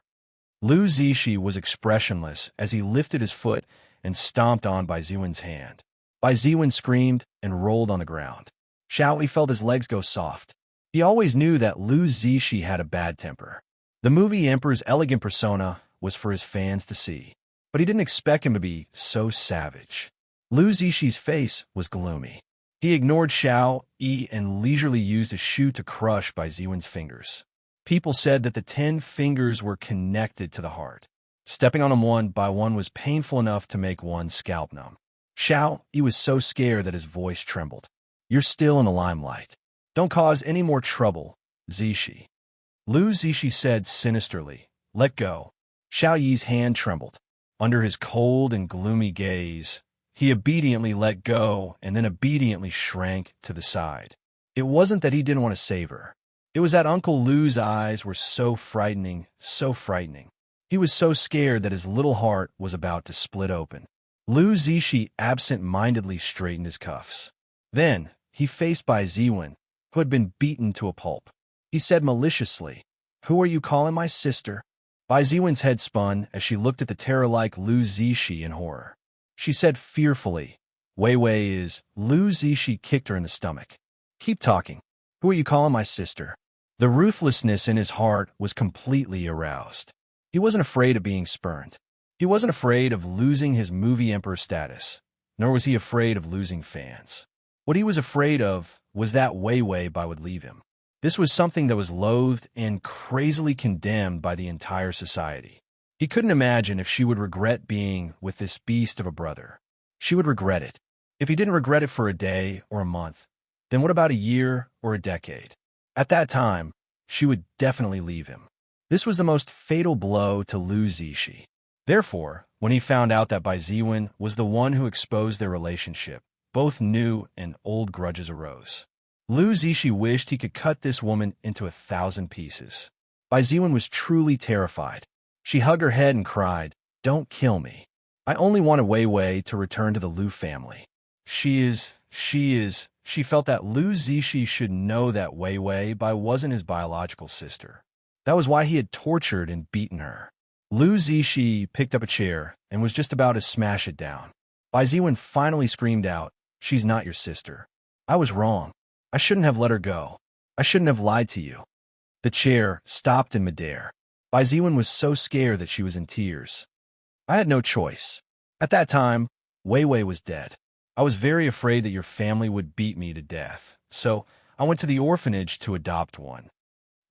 S1: Lu Zishi was expressionless as he lifted his foot and stomped on Bai Ziwen's hand. Bai Ziwen screamed and rolled on the ground. Xiao Yi felt his legs go soft. He always knew that Lu Zishi had a bad temper. The movie Emperor's elegant persona was for his fans to see, but he didn't expect him to be so savage. Lu Zishi's face was gloomy. He ignored Xiao Yi and leisurely used a shoe to crush Bai Ziwen's fingers. People said that the 10 fingers were connected to the heart. Stepping on them one by one was painful enough to make one's scalp numb. Xiao Yi was so scared that his voice trembled. You're still in the limelight. Don't cause any more trouble, Zishi. Lu Zishi said sinisterly, Let go. Xiao Yi's hand trembled. Under his cold and gloomy gaze, he obediently let go and then obediently shrank to the side. It wasn't that he didn't want to save her. It was that Uncle Lou's eyes were so frightening, so frightening. He was so scared that his little heart was about to split open. Lou Zishi absent-mindedly straightened his cuffs. Then, he faced Bai Ziwen, who had been beaten to a pulp. He said maliciously, "Who are you calling my sister?" Bai Ziwen's head spun as she looked at the terror-like Lou Zishi in horror. She said fearfully, "Wei Wei is..." Lou Zishi kicked her in the stomach. "Keep talking. Who are you calling my sister?" The ruthlessness in his heart was completely aroused. He wasn't afraid of being spurned. He wasn't afraid of losing his movie emperor status, nor was he afraid of losing fans. What he was afraid of was that Wei Wei Bai would leave him. This was something that was loathed and crazily condemned by the entire society. He couldn't imagine if she would regret being with this beast of a brother. She would regret it. If he didn't regret it for a day or a month, then what about a year or a decade? At that time, she would definitely leave him. This was the most fatal blow to Lou Zishi. Therefore, when he found out that Bai Ziwen was the one who exposed their relationship, both new and old grudges arose. Lou Zishi wished he could cut this woman into 1,000 pieces. Bai Ziwen was truly terrified. She hugged her head and cried, "Don't kill me. I only wanted Wei Wei to return to the Liu family." She felt that Lou Zishi should know that Wei Wei Bai wasn't his biological sister. That was why he had tortured and beaten her. Lou Zishi picked up a chair and was just about to smash it down. Bai Ziwen finally screamed out, "She's not your sister. I was wrong. I shouldn't have let her go. I shouldn't have lied to you." The chair stopped in midair. Bai Ziwen was so scared that she was in tears. "I had no choice. At that time, Wei Wei was dead. I was very afraid that your family would beat me to death, so I went to the orphanage to adopt one."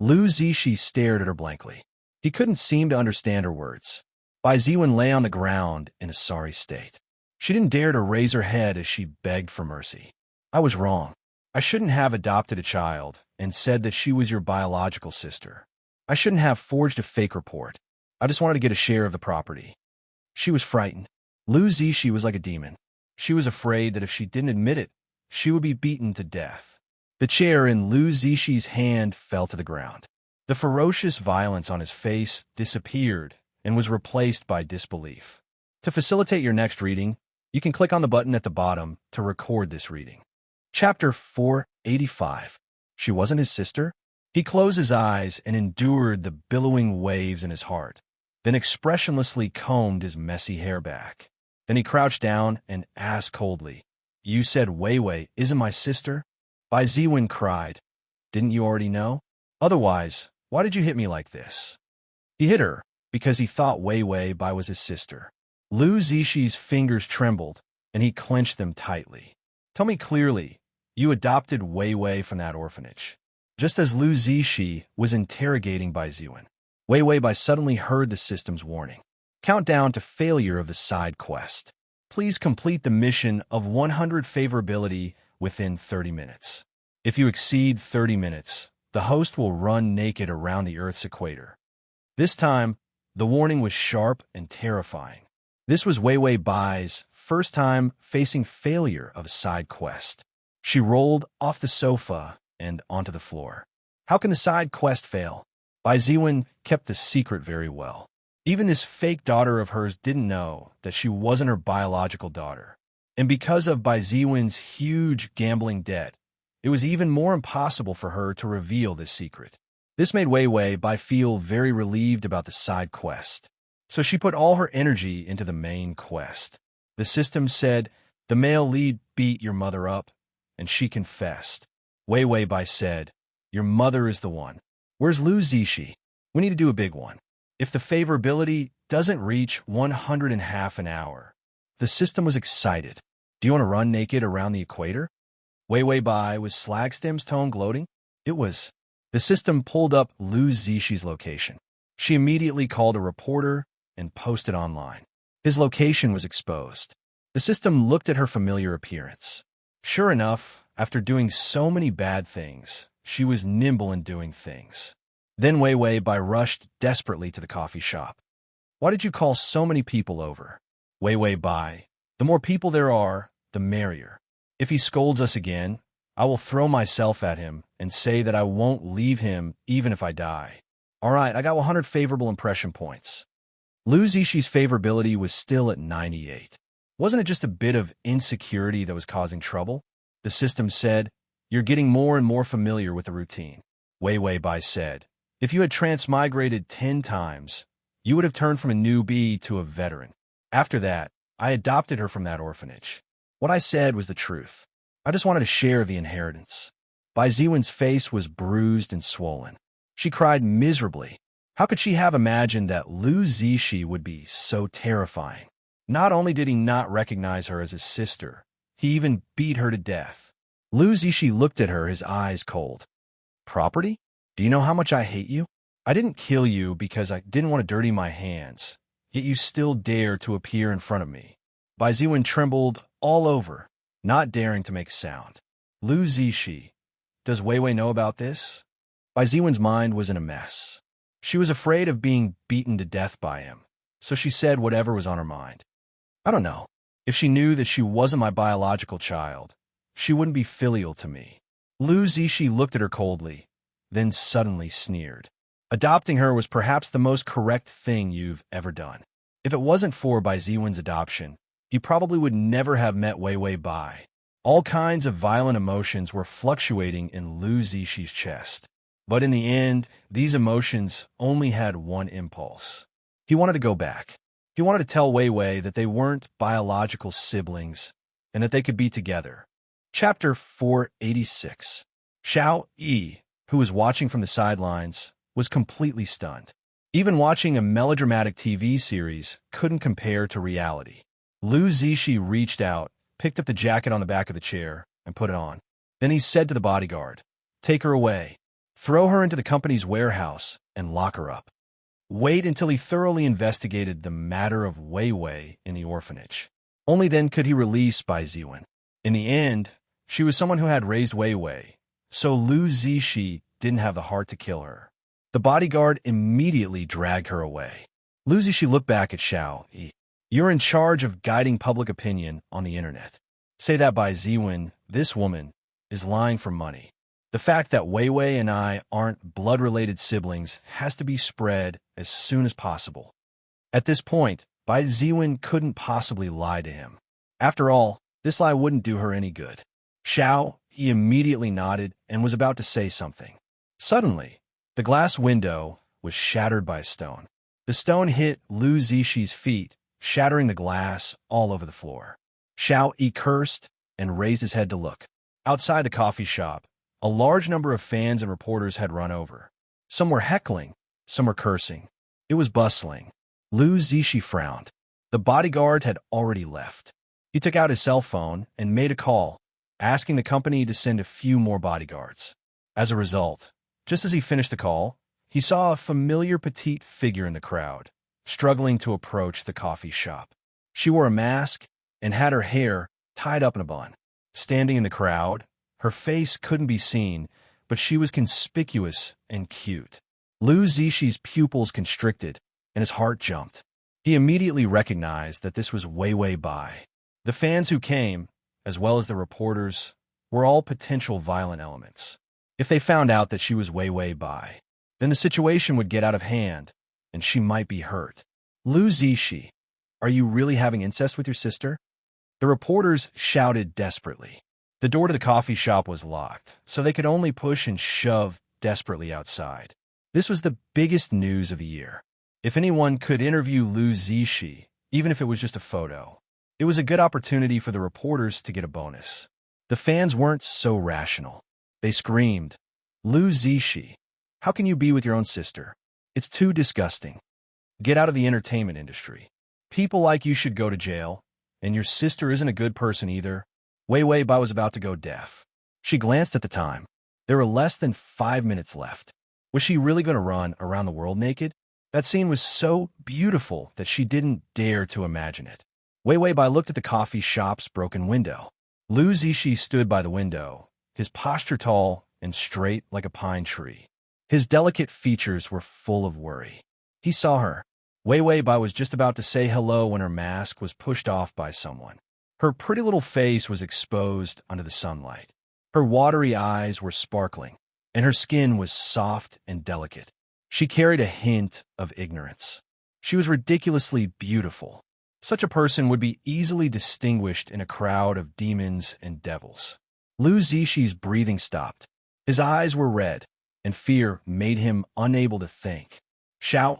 S1: Lou Zishi stared at her blankly. He couldn't seem to understand her words. Bai Ziwen lay on the ground in a sorry state. She didn't dare to raise her head as she begged for mercy. "I was wrong. I shouldn't have adopted a child and said that she was your biological sister. I shouldn't have forged a fake report. I just wanted to get a share of the property." She was frightened. Lou Zishi was like a demon. She was afraid that if she didn't admit it, she would be beaten to death. The chair in Lou Zishi's hand fell to the ground. The ferocious violence on his face disappeared and was replaced by disbelief. To facilitate your next reading, you can click on the button at the bottom to record this reading. Chapter 485. She wasn't his sister? He closed his eyes and endured the billowing waves in his heart, then expressionlessly combed his messy hair back. Then he crouched down and asked coldly, "You said Wei Wei isn't my sister?" Bai Ziwen cried, "Didn't you already know? Otherwise, why did you hit me like this?" He hit her because he thought Wei Wei Bai was his sister. Lou Zishi's fingers trembled, and he clenched them tightly. "Tell me clearly, you adopted Wei Wei from that orphanage." Just as Lou Zishi was interrogating Bai Ziwen, Wei Wei Bai suddenly heard the system's warning. Countdown to failure of the side quest. Please complete the mission of 100 favorability within 30 minutes. If you exceed 30 minutes, the host will run naked around the Earth's equator. This time, the warning was sharp and terrifying. This was Wei Wei Bai's first time facing failure of a side quest. She rolled off the sofa and onto the floor. How can the side quest fail? Bai Ziwen kept the secret very well. Even this fake daughter of hers didn't know that she wasn't her biological daughter. And because of Bai Ziwen's huge gambling debt, it was even more impossible for her to reveal this secret. This made Wei Wei Bai feel very relieved about the side quest. So she put all her energy into the main quest. The system said, "The male lead beat your mother up," and she confessed. Wei Wei Bai said, "Your mother is the one. Where's Lou Zishi? We need to do a big one. If the favorability doesn't reach 100 and half an hour." The system was excited. "Do you want to run naked around the equator?" Wei Wei Bai was Slagstem's tone gloating. It was. The system pulled up Lou Zishi's location. She immediately called a reporter and posted online. His location was exposed. The system looked at her familiar appearance. Sure enough, after doing so many bad things, she was nimble in doing things. Then Wei Wei Bai rushed desperately to the coffee shop. "Why did you call so many people over?" Wei Wei Bai, "The more people there are, the merrier. If he scolds us again, I will throw myself at him and say that I won't leave him even if I die. All right, I got 100 favorable impression points. Liu Zixi's favorability was still at 98. Wasn't it just a bit of insecurity that was causing trouble? The system said, "You're getting more and more familiar with the routine." Wei Wei Bai said, "If you had transmigrated 10 times, you would have turned from a newbie to a veteran. After that, I adopted her from that orphanage. What I said was the truth. I just wanted a share of the inheritance." Bai Ziwen's face was bruised and swollen. She cried miserably. How could she have imagined that Liu Zixi would be so terrifying? Not only did he not recognize her as his sister, he even beat her to death. Liu Zixi looked at her, his eyes cold. "Property? Do you know how much I hate you? I didn't kill you because I didn't want to dirty my hands, yet you still dare to appear in front of me." Bai Ziwen trembled all over, not daring to make a sound. Liu Zixi, does Wei Wei know about this? Bai Ziwen's mind was in a mess. She was afraid of being beaten to death by him, so she said whatever was on her mind. "I don't know. If she knew that she wasn't my biological child, she wouldn't be filial to me." Liu Zixi looked at her coldly, then suddenly sneered. "Adopting her was perhaps the most correct thing you've ever done. If it wasn't for Bai Ziwen's adoption, you probably would never have met Wei Wei Bai." All kinds of violent emotions were fluctuating in Liu Zixi's chest. But in the end, these emotions only had one impulse. He wanted to go back. He wanted to tell Wei Wei that they weren't biological siblings and that they could be together. Chapter 486. Xiao Yi, who was watching from the sidelines, was completely stunned. Even watching a melodramatic TV series couldn't compare to reality. Liu Zixi reached out, picked up the jacket on the back of the chair, and put it on. Then he said to the bodyguard, "Take her away. Throw her into the company's warehouse and lock her up. Wait until he thoroughly investigated the matter of Wei Wei in the orphanage. Only then could he release Bai Ziwen." In the end, she was someone who had raised Wei Wei, so Liu Zixi didn't have the heart to kill her. The bodyguard immediately dragged her away. Liu Zixi looked back at Xiao Yi. "You're in charge of guiding public opinion on the internet. Say that Bai Ziwen, this woman, is lying for money. The fact that Wei Wei and I aren't blood-related siblings has to be spread as soon as possible." At this point, Bai Ziwen couldn't possibly lie to him. After all, this lie wouldn't do her any good. Xiao, he immediately nodded and was about to say something. Suddenly, the glass window was shattered by a stone. The stone hit Liu Zixi's feet, shattering the glass all over the floor. Xiao Yi cursed and raised his head to look. Outside the coffee shop, a large number of fans and reporters had run over. Some were heckling, some were cursing. It was bustling. Liu Zixi frowned. The bodyguard had already left. He took out his cell phone and made a call, asking the company to send a few more bodyguards. As a result, just as he finished the call, he saw a familiar petite figure in the crowd, struggling to approach the coffee shop. She wore a mask and had her hair tied up in a bun. Standing in the crowd, her face couldn't be seen, but she was conspicuous and cute. Liu Zixi's pupils constricted, and his heart jumped. He immediately recognized that this was Wei Wei Bai. The fans who came, as well as the reporters, were all potential violent elements. If they found out that she was Wei Wei Bai, then the situation would get out of hand, and she might be hurt. "Liu Zixi, are you really having incest with your sister?" The reporters shouted desperately. The door to the coffee shop was locked, so they could only push and shove desperately outside. This was the biggest news of the year. If anyone could interview Liu Zixi, even if it was just a photo, it was a good opportunity for the reporters to get a bonus. The fans weren't so rational. They screamed, "Liu Zixi, how can you be with your own sister? It's too disgusting. Get out of the entertainment industry. People like you should go to jail, and your sister isn't a good person either." Wei Wei Bai was about to go deaf. She glanced at the time. There were less than 5 minutes left. Was she really going to run around the world naked? That scene was so beautiful that she didn't dare to imagine it. Wei Wei Bai looked at the coffee shop's broken window. Liu Zixi stood by the window, his posture tall and straight like a pine tree. His delicate features were full of worry. He saw her. Wei Wei Bai was just about to say hello when her mask was pushed off by someone. Her pretty little face was exposed under the sunlight. Her watery eyes were sparkling, and her skin was soft and delicate. She carried a hint of ignorance. She was ridiculously beautiful. Such a person would be easily distinguished in a crowd of demons and devils. Lu Zixi breathing stopped. His eyes were red, and fear made him unable to think.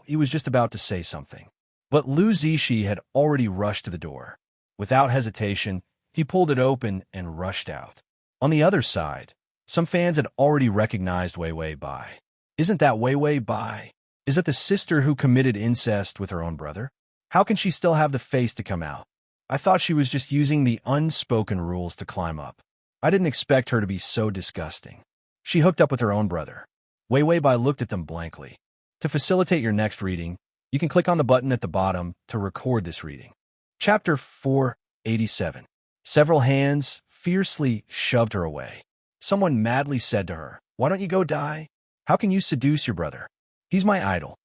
S1: He was just about to say something. But Lu Zixi had already rushed to the door. Without hesitation, he pulled it open and rushed out. On the other side, some fans had already recognized Wei Wei Bai. Isn't that Wei Wei Bai? Is it the sister who committed incest with her own brother? How can she still have the face to come out? I thought she was just using the unspoken rules to climb up. I didn't expect her to be so disgusting. She hooked up with her own brother. Wei Wei Bai looked at them blankly. To facilitate your next reading, you can click on the button at the bottom to record this reading. Chapter 487. Several hands fiercely shoved her away. Someone madly said to her, "Why don't you go die? How can you seduce your brother? He's my idol."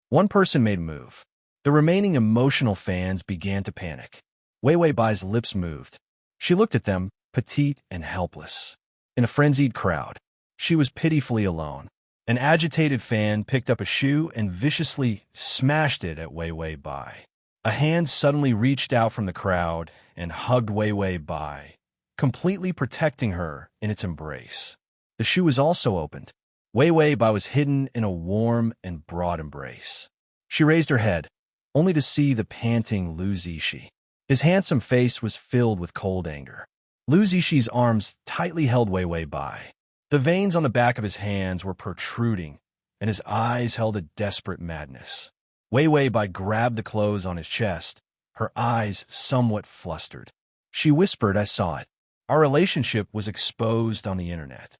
S1: One person made a move. The remaining emotional fans began to panic. Wei Wei Bai's lips moved. She looked at them, petite and helpless. In a frenzied crowd, she was pitifully alone. An agitated fan picked up a shoe and viciously smashed it at Wei Wei Bai. A hand suddenly reached out from the crowd and hugged Wei Wei Bai, completely protecting her in its embrace. The shoe was also opened. Wei Wei Bai was hidden in a warm and broad embrace. She raised her head, only to see the panting Lu Zixi. His handsome face was filled with cold anger. Lu Zixi's arms tightly held Wei Wei Bai. The veins on the back of his hands were protruding, and his eyes held a desperate madness. Wei Wei Bai grabbed the clothes on his chest, her eyes somewhat flustered. She whispered, "I saw it. Our relationship was exposed on the internet."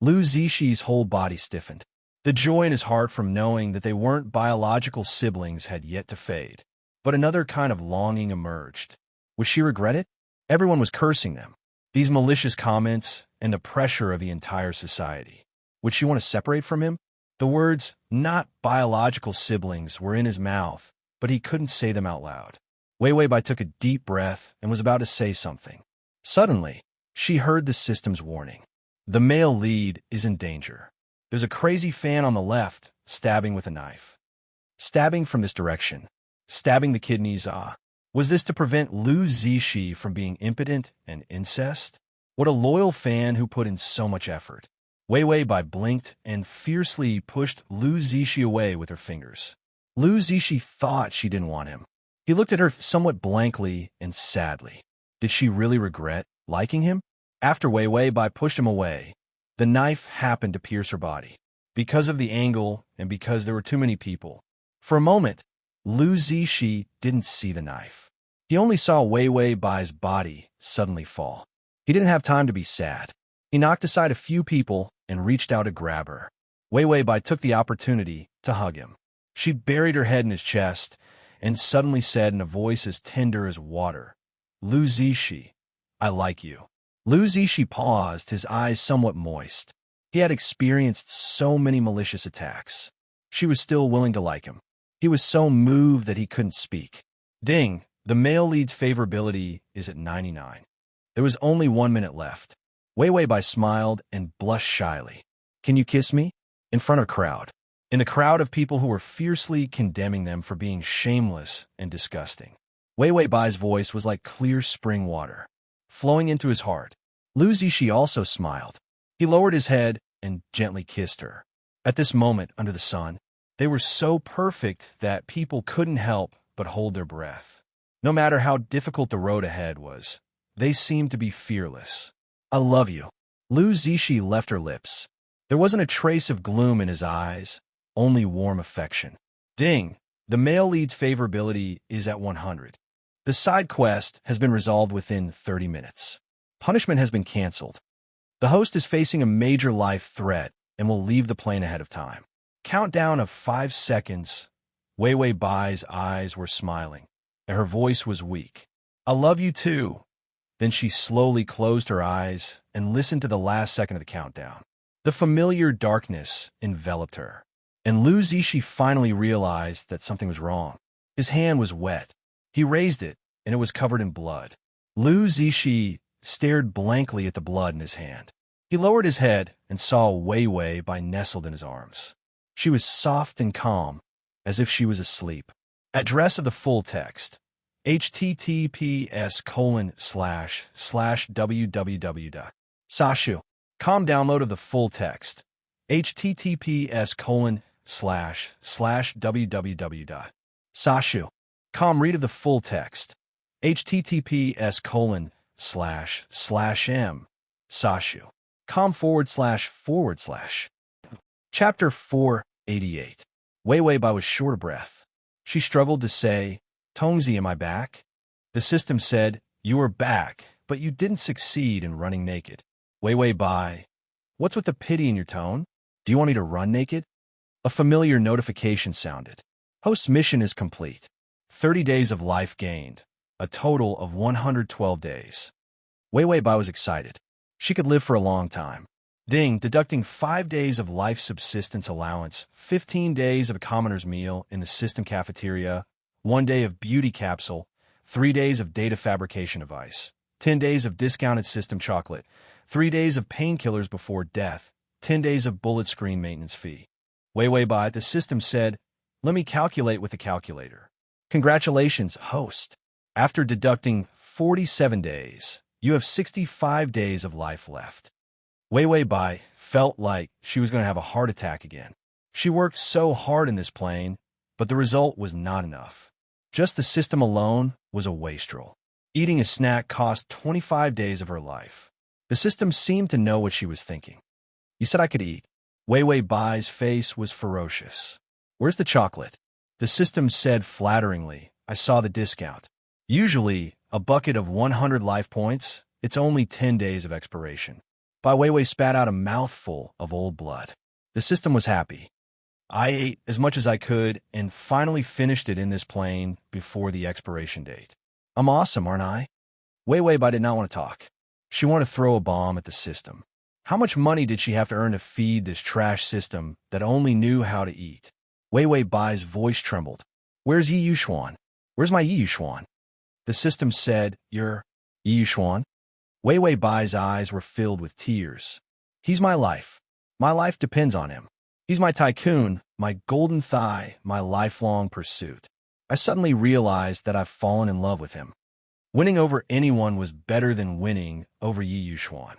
S1: Lu Zixi's whole body stiffened. The joy in his heart from knowing that they weren't biological siblings had yet to fade. But another kind of longing emerged. Would she regret it? Everyone was cursing them. These malicious comments and the pressure of the entire society. Would she want to separate from him? The words, "not biological siblings," were in his mouth, but he couldn't say them out loud. Wei Wei Bai took a deep breath and was about to say something. Suddenly, she heard the system's warning. The male lead is in danger. There's a crazy fan on the left, stabbing with a knife. Stabbing from this direction. Stabbing the kidneys. Was this to prevent Lu Zixi from being impotent and incest? What a loyal fan who put in so much effort. Wei Wei Bai blinked and fiercely pushed Lu Zixi away with her fingers. Lu Zixi thought she didn't want him. He looked at her somewhat blankly and sadly. Did she really regret liking him? After Wei Wei Bai pushed him away, the knife happened to pierce her body. Because of the angle and because there were too many people. For a moment, Lu Zixi didn't see the knife. He only saw Wei Wei Bai's body suddenly fall. He didn't have time to be sad. He knocked aside a few people and reached out to grab her. Wei Wei Bai took the opportunity to hug him. She buried her head in his chest and suddenly said in a voice as tender as water, "Lu Zixi, I like you." Lu Zixi paused, his eyes somewhat moist. He had experienced so many malicious attacks. She was still willing to like him. He was so moved that he couldn't speak. Ding, the male lead's favorability is at 99. There was only 1 minute left. Wei Wei Bai smiled and blushed shyly. "Can you kiss me?" In front of a crowd. In the crowd of people who were fiercely condemning them for being shameless and disgusting. Wei Wei Bai's voice was like clear spring water, flowing into his heart. Lu Zixi also smiled. He lowered his head and gently kissed her. At this moment, under the sun, they were so perfect that people couldn't help but hold their breath. No matter how difficult the road ahead was, they seemed to be fearless. "I love you." Lu Zixi left her lips. There wasn't a trace of gloom in his eyes, only warm affection. Ding, the male lead's favorability is at 100. The side quest has been resolved within 30 minutes. Punishment has been canceled. The host is facing a major life threat and will leave the plane ahead of time. Countdown of 5 seconds. Wei Wei Bai's eyes were smiling, and her voice was weak. "I love you too." Then she slowly closed her eyes and listened to the last second of the countdown. The familiar darkness enveloped her, and Lu Zixi finally realized that something was wrong. His hand was wet. He raised it, and it was covered in blood. Lu Zixi stared blankly at the blood in his hand. He lowered his head and saw Wei Wei Bai nestled in his arms. She was soft and calm, as if she was asleep. Address of the full text: https://www. Sashu. Com download of the full text: https://www. Sashu. Com read of the full text: https://m. Sashu. com//. Chapter 488. Wei Wei Bai was short of breath. She struggled to say, "Tongzi, am I back?" The system said, "You are back, but you didn't succeed in running naked." Wei Wei Bai. What's with the pity in your tone? Do you want me to run naked? A familiar notification sounded. Host's mission is complete. 30 days of life gained. A total of 112 days. Wei Wei Bai was excited. She could live for a long time. Ding, deducting 5 days of life subsistence allowance, 15 days of a commoner's meal in the system cafeteria, 1 day of beauty capsule, 3 days of data fabrication device, 10 days of discounted system chocolate, 3 days of painkillers before death, 10 days of bullet screen maintenance fee. Wei Wei Bai, the system said, "Let me calculate with the calculator." Congratulations, host. After deducting 47 days, you have 65 days of life left. Wei Wei Bai felt like she was going to have a heart attack again. She worked so hard in this plane, but the result was not enough. Just the system alone was a wastrel. Eating a snack cost 25 days of her life. The system seemed to know what she was thinking. "You said I could eat." Wei Wei Bai's face was ferocious. "Where's the chocolate?" The system said flatteringly, "I saw the discount. Usually, a bucket of 100 life points, it's only 10 days of expiration." Bai Weiwei spat out a mouthful of old blood. The system was happy. "I ate as much as I could and finally finished it in this plane before the expiration date. I'm awesome, aren't I?" Wei Wei Bai did not want to talk. She wanted to throw a bomb at the system. How much money did she have to earn to feed this trash system that only knew how to eat? Wei Wei Bai's voice trembled. "Where's Yi Yuxuan? Where's my Yi Yuxuan?" The system said, "You're Yi Yuxuan?" Wei Wei Bai's eyes were filled with tears. "He's my life. My life depends on him. He's my tycoon, my golden thigh, my lifelong pursuit." I suddenly realized that I've fallen in love with him. Winning over anyone was better than winning over Yi Yuxuan.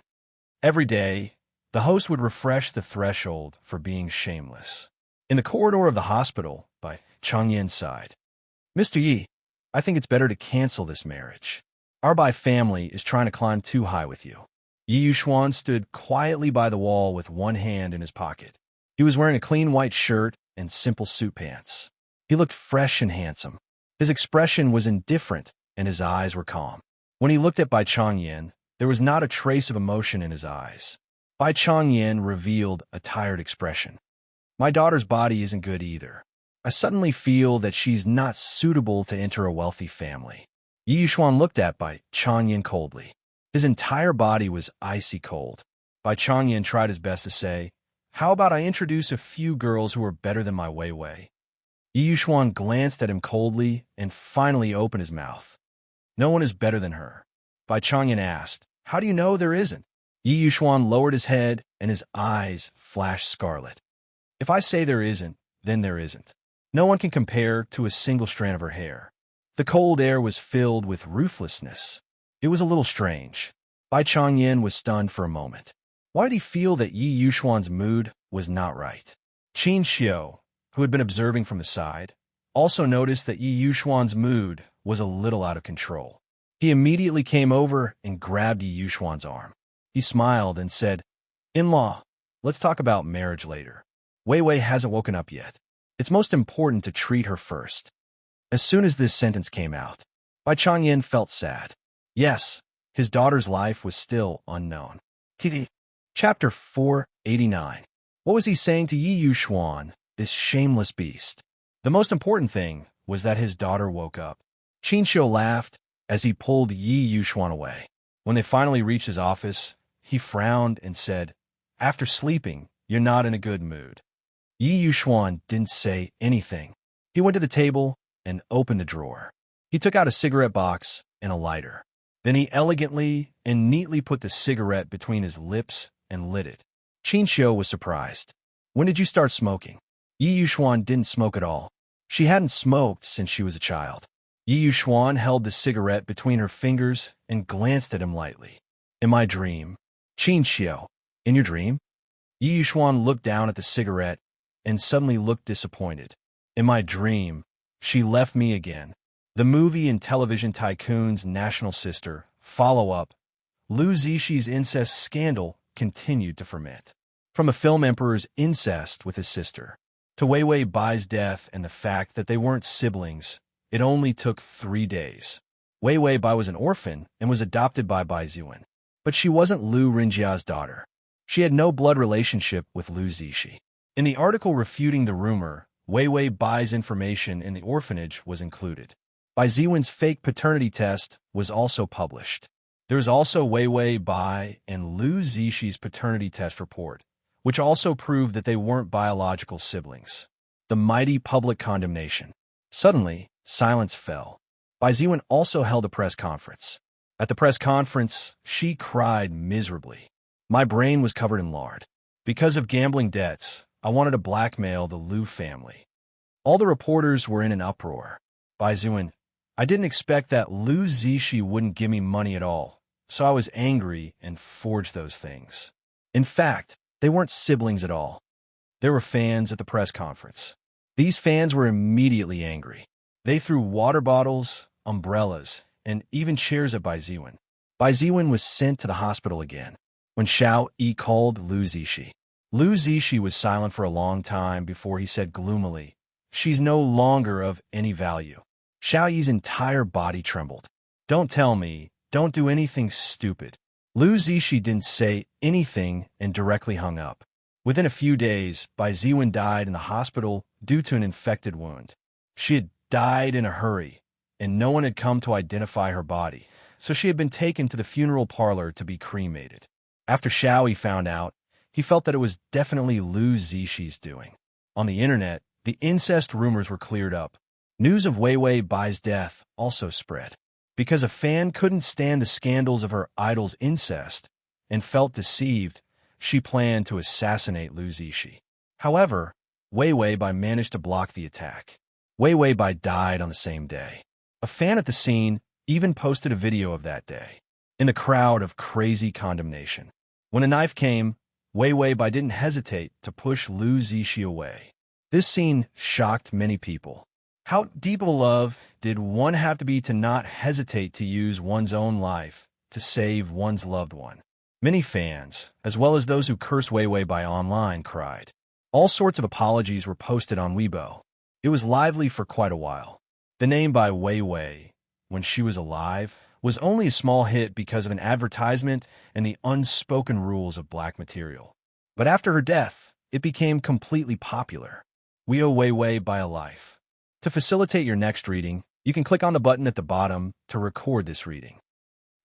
S1: Every day, the host would refresh the threshold for being shameless. In the corridor of the hospital, by Chang Yan's side, "Mr. Yi, I think it's better to cancel this marriage. Our Bai family is trying to climb too high with you." Yi Yuxuan stood quietly by the wall with one hand in his pocket. He was wearing a clean white shirt and simple suit pants. He looked fresh and handsome. His expression was indifferent, and his eyes were calm. When he looked at Bai Changyan, there was not a trace of emotion in his eyes. Bai Changyan revealed a tired expression. "My daughter's body isn't good either. I suddenly feel that she's not suitable to enter a wealthy family." Yi Yuxuan looked at Bai Changyan coldly. His entire body was icy cold. Bai Changyan tried his best to say, "How about I introduce a few girls who are better than my Wei Wei?" Yi Yuxuan glanced at him coldly and finally opened his mouth. "No one is better than her." Bai Changyan asked, "How do you know there isn't?" Yi Yuxuan lowered his head and his eyes flashed scarlet. "If I say there isn't, then there isn't. No one can compare to a single strand of her hair." The cold air was filled with ruthlessness. It was a little strange. Bai Changyan was stunned for a moment. Why did he feel that Yi Yuxuan's mood was not right? Qin Xiu, who had been observing from the side, also noticed that Yi Yuxuan's mood was a little out of control. He immediately came over and grabbed Yi Yuxuan's arm. He smiled and said, "In-law, let's talk about marriage later. Wei Wei hasn't woken up yet. It's most important to treat her first." As soon as this sentence came out, Bai Changyan felt sad. Yes, his daughter's life was still unknown. Chapter 489. What was he saying to Yi Yuxuan, this shameless beast? The most important thing was that his daughter woke up. Qin Xiu laughed as he pulled Yi Yuxuan away. When they finally reached his office, he frowned and said, "After sleeping, you're not in a good mood." Yi Yuxuan didn't say anything. He went to the table and opened the drawer. He took out a cigarette box and a lighter. Then he elegantly and neatly put the cigarette between his lips and lit it. Qin Xiu was surprised. When did you start smoking? Yi Yuxuan didn't smoke at all. She hadn't smoked since she was a child. Yi Yuxuan held the cigarette between her fingers and glanced at him lightly. In my dream. Qin Xiu, in your dream? Yi Yuxuan looked down at the cigarette and suddenly looked disappointed. In my dream, she left me again. The movie and television tycoon's national sister, follow-up, Lu Zixi incest scandal continued to ferment. From a film emperor's incest with his sister, to Wei Wei Bai's death and the fact that they weren't siblings, it only took 3 days. Wei Wei Bai was an orphan and was adopted by Bai Ziwen. But she wasn't Lu Rinjia's daughter. She had no blood relationship with Lu Zixi. In the article refuting the rumor, Wei Wei Bai's information in the orphanage was included. Bai Ziwen's fake paternity test was also published. There is also Wei Wei Bai and Lu Zixi's paternity test report, which also proved that they weren't biological siblings. The mighty public condemnation. Suddenly, silence fell. Bai Ziwen also held a press conference. At the press conference, she cried miserably. My brain was covered in lard. Because of gambling debts, I wanted to blackmail the Lu family. All the reporters were in an uproar. Bai Ziwen, I didn't expect that Lu Zixi wouldn't give me money at all, so I was angry and forged those things. In fact, they weren't siblings at all. There were fans at the press conference. These fans were immediately angry. They threw water bottles, umbrellas, and even chairs at Bai Ziwen. Bai Ziwen was sent to the hospital again. When Xiao Yi called Lu Zixi. Lu Zixi was silent for a long time before he said gloomily, she's no longer of any value. Xiao Yi's entire body trembled. Don't tell me, don't do anything stupid. Lu Zixi didn't say anything and directly hung up. Within a few days, Bai Ziwen died in the hospital due to an infected wound. She had died in a hurry, and no one had come to identify her body, so she had been taken to the funeral parlor to be cremated. After Xiao Yi found out, he felt that it was definitely Lu Zixi's doing. On the internet, the incest rumors were cleared up. News of Wei Wei Bai's death also spread. Because a fan couldn't stand the scandals of her idol's incest and felt deceived, she planned to assassinate Lu Zixi. However, Wei Wei Bai managed to block the attack. Wei Wei Bai died on the same day. A fan at the scene even posted a video of that day. In the crowd of crazy condemnation. When a knife came, Wei Wei Bai didn't hesitate to push Lu Zixi away. This scene shocked many people. How deep of a love did one have to be to not hesitate to use one's own life to save one's loved one? Many fans, as well as those who cursed Wei Wei Bai online, cried. All sorts of apologies were posted on Weibo. It was lively for quite a while. The name by Wei Wei, when she was alive, was only a small hit because of an advertisement and the unspoken rules of black material. But after her death, it became completely popular. We owe Wei Wei Bai a life. To facilitate your next reading, you can click on the button at the bottom to record this reading.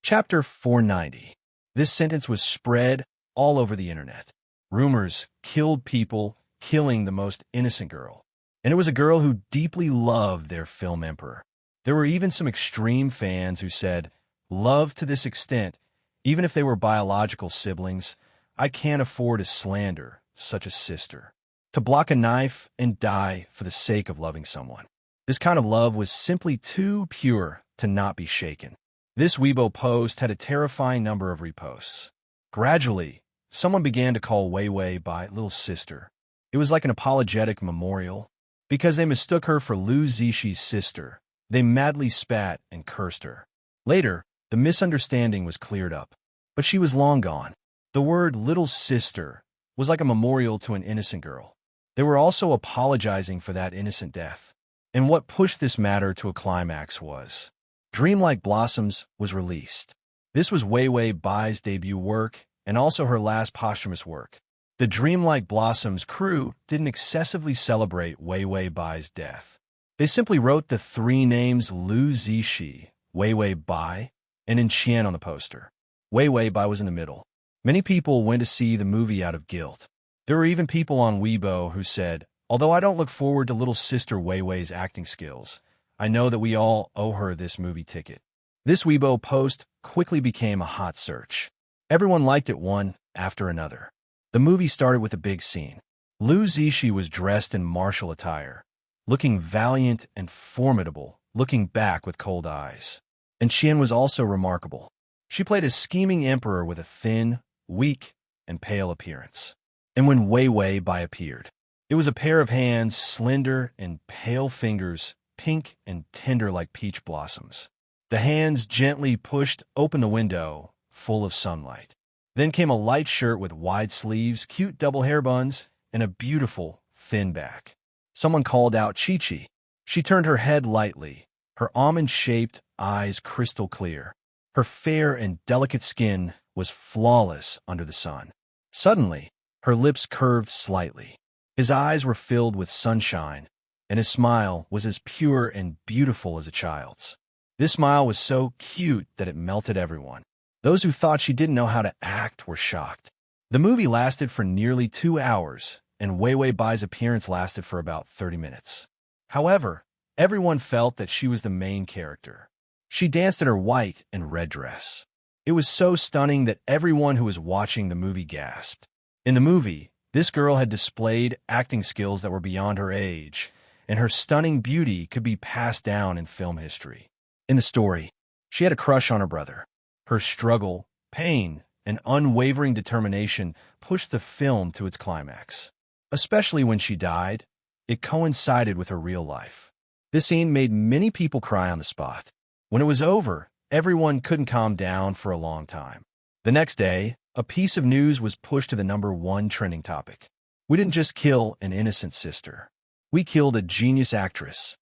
S1: Chapter 490. This sentence was spread all over the internet. Rumors killed people, killing the most innocent girl. And it was a girl who deeply loved their film emperor. There were even some extreme fans who said, love to this extent, even if they were biological siblings, I can't afford to slander such a sister. To block a knife and die for the sake of loving someone. This kind of love was simply too pure to not be shaken. This Weibo post had a terrifying number of reposts. Gradually, someone began to call Wei Wei Bai little sister. It was like an apologetic memorial. Because they mistook her for Lu Zixi's sister, they madly spat and cursed her. Later, the misunderstanding was cleared up. But she was long gone. The word little sister was like a memorial to an innocent girl. They were also apologizing for that innocent death. And what pushed this matter to a climax was Dreamlike Blossoms was released. This was Wei Wei Bai's debut work and also her last posthumous work. The Dreamlike Blossoms crew didn't excessively celebrate Wei Wei Bai's death. They simply wrote the 3 names Lu Zixi, Wei Wei Bai, and Enchanting on the poster. Wei Wei Bai was in the middle. Many people went to see the movie out of guilt. There were even people on Weibo who said, although I don't look forward to little sister Wei Wei's acting skills, I know that we all owe her this movie ticket. This Weibo post quickly became a hot search. Everyone liked it 1, after another. The movie started with a big scene. Lu Zishi was dressed in martial attire, looking valiant and formidable, looking back with cold eyes. And Qian was also remarkable. She played a scheming emperor with a thin, weak, and pale appearance. And when Wei Wei Bai appeared, it was a pair of hands, slender and pale fingers, pink and tender like peach blossoms. The hands gently pushed open the window, full of sunlight. Then came a light shirt with wide sleeves, cute double hair buns, and a beautiful, thin back. Someone called out Chi-Chi. She turned her head lightly, her almond-shaped eyes crystal clear. Her fair and delicate skin was flawless under the sun. Suddenly, her lips curved slightly. His eyes were filled with sunshine, and his smile was as pure and beautiful as a child's. This smile was so cute that it melted everyone. Those who thought she didn't know how to act were shocked. The movie lasted for nearly 2 hours, and Wei Wei Bai's appearance lasted for about 30 minutes. However, everyone felt that she was the main character. She danced in her white and red dress. It was so stunning that everyone who was watching the movie gasped. In the movie, this girl had displayed acting skills that were beyond her age, and her stunning beauty could be passed down in film history. In the story, she had a crush on her brother. Her struggle, pain, and unwavering determination pushed the film to its climax. Especially when she died, it coincided with her real life. This scene made many people cry on the spot. When it was over, everyone couldn't calm down for a long time. The next day, a piece of news was pushed to the #1 trending topic. We didn't just kill an innocent sister. We killed a genius actress.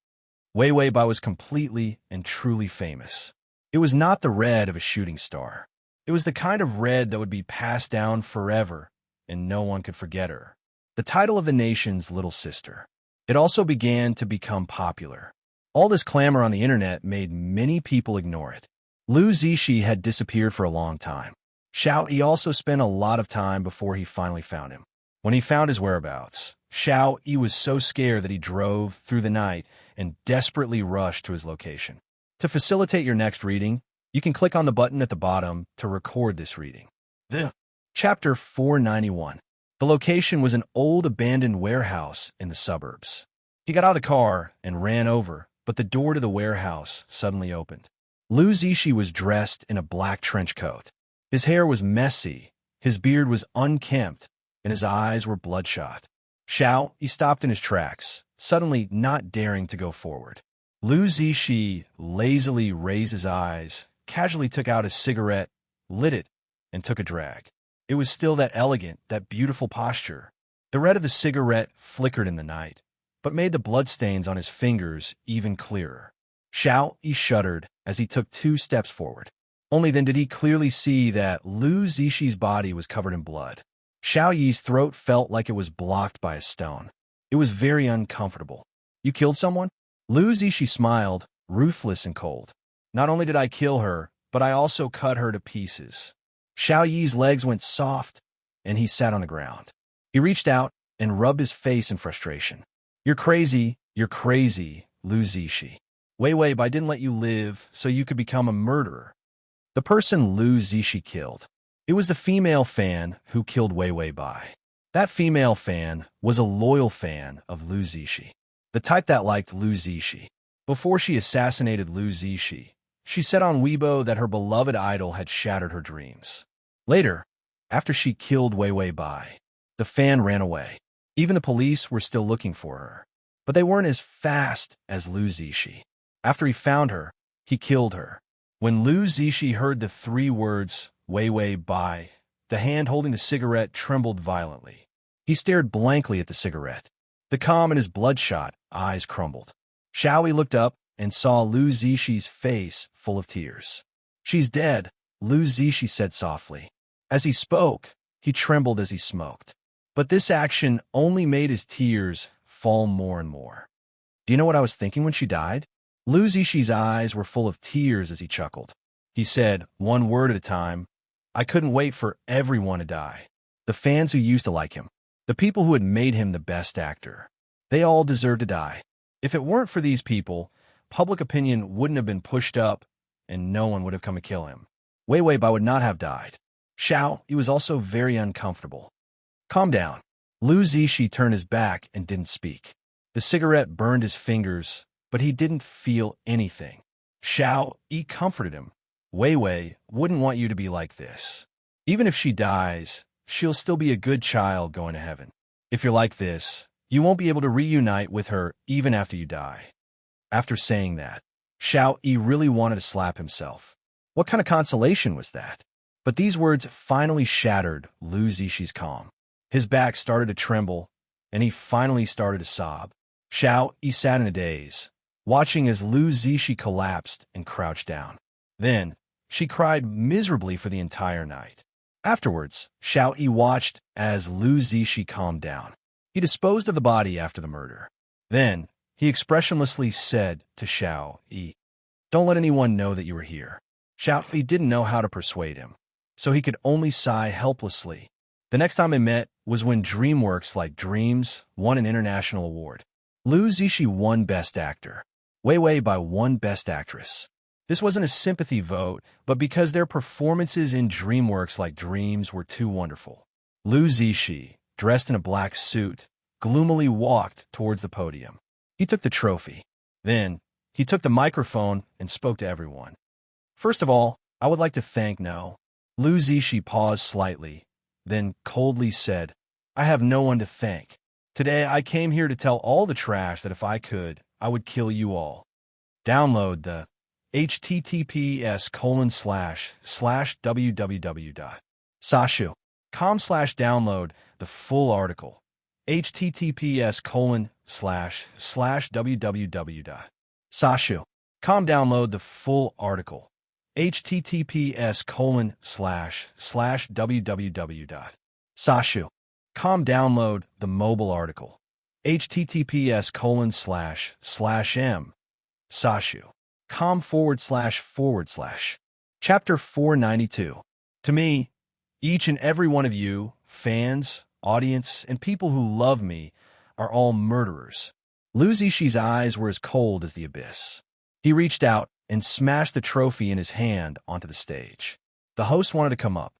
S1: Wei Wei Bai was completely and truly famous. It was not the red of a shooting star. It was the kind of red that would be passed down forever, and no one could forget her. The title of the nation's little sister. It also began to become popular. All this clamor on the internet made many people ignore it. Lu Zishi had disappeared for a long time. Xiao Yi also spent a lot of time before he finally found him. When he found his whereabouts, Xiao Yi was so scared that he drove through the night and desperately rushed to his location. To facilitate your next reading, you can click on the button at the bottom to record this reading. Chapter 491. The location was an old abandoned warehouse in the suburbs. He got out of the car and ran over, but the door to the warehouse suddenly opened. Lu Zishi was dressed in a black trench coat. His hair was messy, his beard was unkempt, and his eyes were bloodshot. He stopped in his tracks, suddenly not daring to go forward. Lu Zishi lazily raised his eyes, casually took out his cigarette, lit it, and took a drag. It was still that elegant, that beautiful posture. The red of the cigarette flickered in the night, but made the bloodstains on his fingers even clearer. He shuddered as he took 2 steps forward. Only then did he clearly see that Lu Zishi's body was covered in blood. Xiao Yi's throat felt like it was blocked by a stone. It was very uncomfortable. You killed someone? Lu Zishi smiled, ruthless and cold. Not only did I kill her, but I also cut her to pieces. Xiao Yi's legs went soft, and he sat on the ground. He reached out and rubbed his face in frustration. You're crazy, Lu Zishi. Wei Wei Bai didn't let you live so you could become a murderer. The person Lu Zishi killed. It was the female fan who killed Wei Wei Bai. That female fan was a loyal fan of Lu Zishi, the type that liked Lu Zishi. Before she assassinated Lu Zishi, she said on Weibo that her beloved idol had shattered her dreams. Later, after she killed Wei Wei Bai, the fan ran away. Even the police were still looking for her, but they weren't as fast as Lu Zishi. After he found her, he killed her. When Lu Zishi heard the 3 words, Wei Wei Bai, the hand holding the cigarette trembled violently. He stared blankly at the cigarette. The calm in his bloodshot eyes crumbled. Xiao Yi looked up and saw Lu Zishi's face full of tears. She's dead, Lu Zishi said softly. As he spoke, he trembled as he smoked. But this action only made his tears fall more and more. Do you know what I was thinking when she died? Lu Zishi's eyes were full of tears as he chuckled. He said, 1 word at a time, I couldn't wait for everyone to die. The fans who used to like him. The people who had made him the best actor. They all deserved to die. If it weren't for these people, public opinion wouldn't have been pushed up, and no one would have come to kill him. Wei Wei Bai would not have died. Xiao, he was also very uncomfortable. Calm down. Lu Zishi turned his back and didn't speak. The cigarette burned his fingers, but he didn't feel anything. Xiao Yi comforted him. Wei Wei wouldn't want you to be like this. Even if she dies, she'll still be a good child going to heaven. If you're like this, you won't be able to reunite with her even after you die. After saying that, Xiao Yi really wanted to slap himself. What kind of consolation was that? But these words finally shattered Lu Zishi's calm. His back started to tremble, and he finally started to sob. Xiao Yi sat in a daze, watching as Lu Zishi collapsed and crouched down. Then, she cried miserably for the entire night. Afterwards, Xiao Yi watched as Lu Zishi calmed down. He disposed of the body after the murder. Then, he expressionlessly said to Xiao Yi, "Don't let anyone know that you were here." Xiao Yi didn't know how to persuade him, so he could only sigh helplessly. The next time they met was when DreamWorks Like Dreams won an international award. Lu Zishi won Best Actor, Wei Wei by one Best Actress. This wasn't a sympathy vote, but because their performances in DreamWorks Like Dreams were too wonderful. Lu Zishi, dressed in a black suit, gloomily walked towards the podium. He took the trophy. Then, he took the microphone and spoke to everyone. "First of all, I would like to thank No." Lu Zishi paused slightly, then coldly said, "I have no one to thank. Today I came here to tell all the trash that if I could, I would kill you all." Download the https://www.sashu.com/download the full article. https://www.sashu.com download the full article. https://www.sashu.com download the mobile article. https://m/sashu.com//. Chapter 492. To me, each and every one of you, fans, audience, and people who love me, are all murderers. Lu Zishi's eyes were as cold as the abyss. He reached out and smashed the trophy in his hand onto the stage. The host wanted to come up.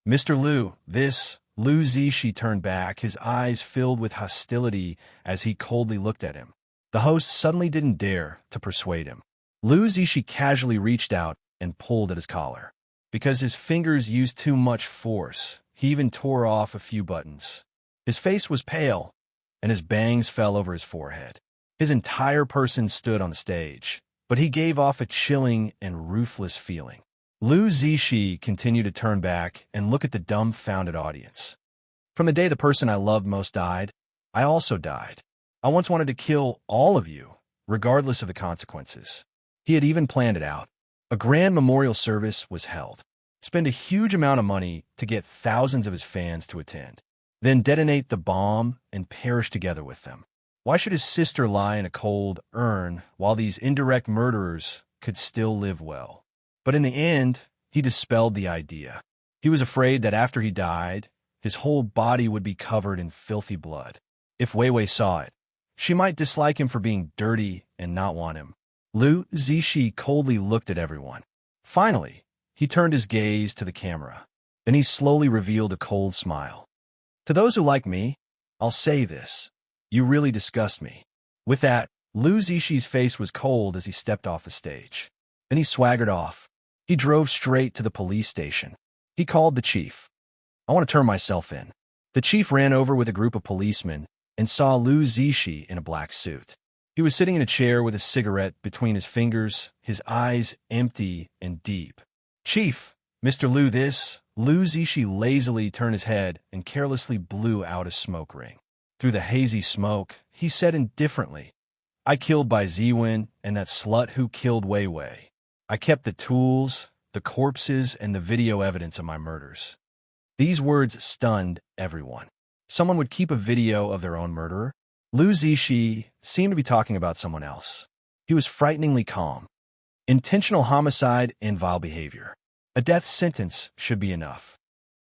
S1: "Mr. Lu, this..." Lu Zishi turned back, his eyes filled with hostility as he coldly looked at him. The host suddenly didn't dare to persuade him. Lu Zishi casually reached out and pulled at his collar. Because his fingers used too much force, he even tore off a few buttons. His face was pale, and his bangs fell over his forehead. His entire person stood on the stage, but he gave off a chilling and ruthless feeling. Lu Zishi continued to turn back and look at the dumbfounded audience. "From the day the person I loved most died, I also died. I once wanted to kill all of you, regardless of the consequences." He had even planned it out. A grand memorial service was held. Spend a huge amount of money to get thousands of his fans to attend. Then detonate the bomb and perish together with them. Why should his sister lie in a cold urn while these indirect murderers could still live well? But in the end, he dispelled the idea. He was afraid that after he died, his whole body would be covered in filthy blood. If Wei Wei saw it, she might dislike him for being dirty and not want him. Lu Zishi coldly looked at everyone. Finally, he turned his gaze to the camera. Then he slowly revealed a cold smile. "To those who like me, I'll say this. You really disgust me." With that, Lu Zishi's face was cold as he stepped off the stage. Then he swaggered off. He drove straight to the police station. He called the chief. "I want to turn myself in." The chief ran over with a group of policemen and saw Lu Zishi in a black suit. He was sitting in a chair with a cigarette between his fingers, his eyes empty and deep. "Chief, Mr. Lu this..." Lu Zishi lazily turned his head and carelessly blew out a smoke ring. Through the hazy smoke, he said indifferently, "I killed Bai Ziwen and that slut who killed Wei Wei. I kept the tools, the corpses, and the video evidence of my murders." These words stunned everyone. Someone would keep a video of their own murderer? Lu Zishi seemed to be talking about someone else. He was frighteningly calm. Intentional homicide and vile behavior. A death sentence should be enough.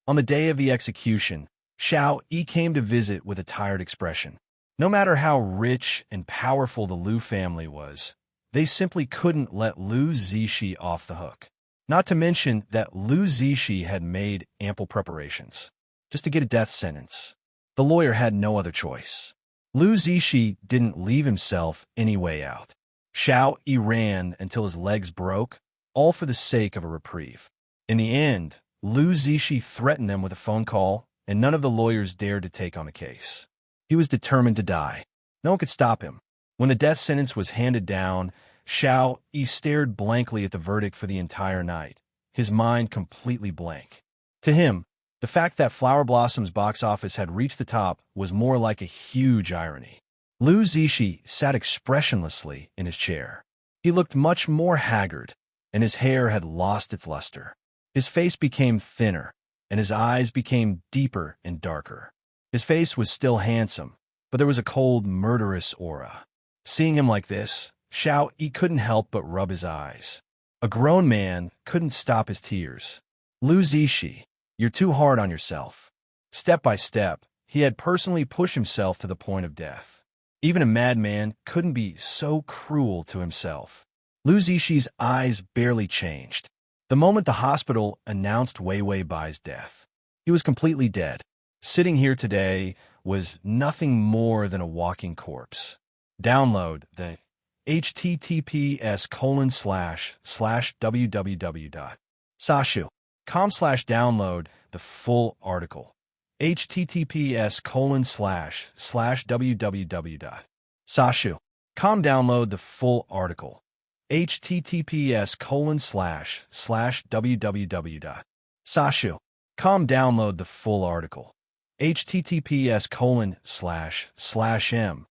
S1: On the day of the execution, Xiao Yi came to visit with a tired expression. No matter how rich and powerful the Lu family was, they simply couldn't let Lu Zishi off the hook. Not to mention that Lu Zishi had made ample preparations just to get a death sentence. The lawyer had no other choice. Lu Zishi didn't leave himself any way out. Xiao Yi ran until his legs broke, all for the sake of a reprieve. In the end, Lu Zishi threatened them with a phone call, and none of the lawyers dared to take on the case. He was determined to die. No one could stop him. When the death sentence was handed down, Xiao Yi stared blankly at the verdict for the entire night, his mind completely blank. To him, the fact that Flower Blossom's box office had reached the top was more like a huge irony. Lu Zishi sat expressionlessly in his chair. He looked much more haggard, and his hair had lost its luster. His face became thinner, and his eyes became deeper and darker. His face was still handsome, but there was a cold, murderous aura. Seeing him like this, Xiao Yi couldn't help but rub his eyes. A grown man couldn't stop his tears. Lu Zishi, you're too hard on yourself. Step by step, he had personally pushed himself to the point of death. Even a madman couldn't be so cruel to himself. Lu Zishi's eyes barely changed. The moment the hospital announced Wei Wei Bai's death, he was completely dead. Sitting here today was nothing more than a walking corpse. Download the https://www.sashu.com/download the full article. https://www.sashu.com download the full article. https://www.sashu.com download the full article. https://m.sashu.com/.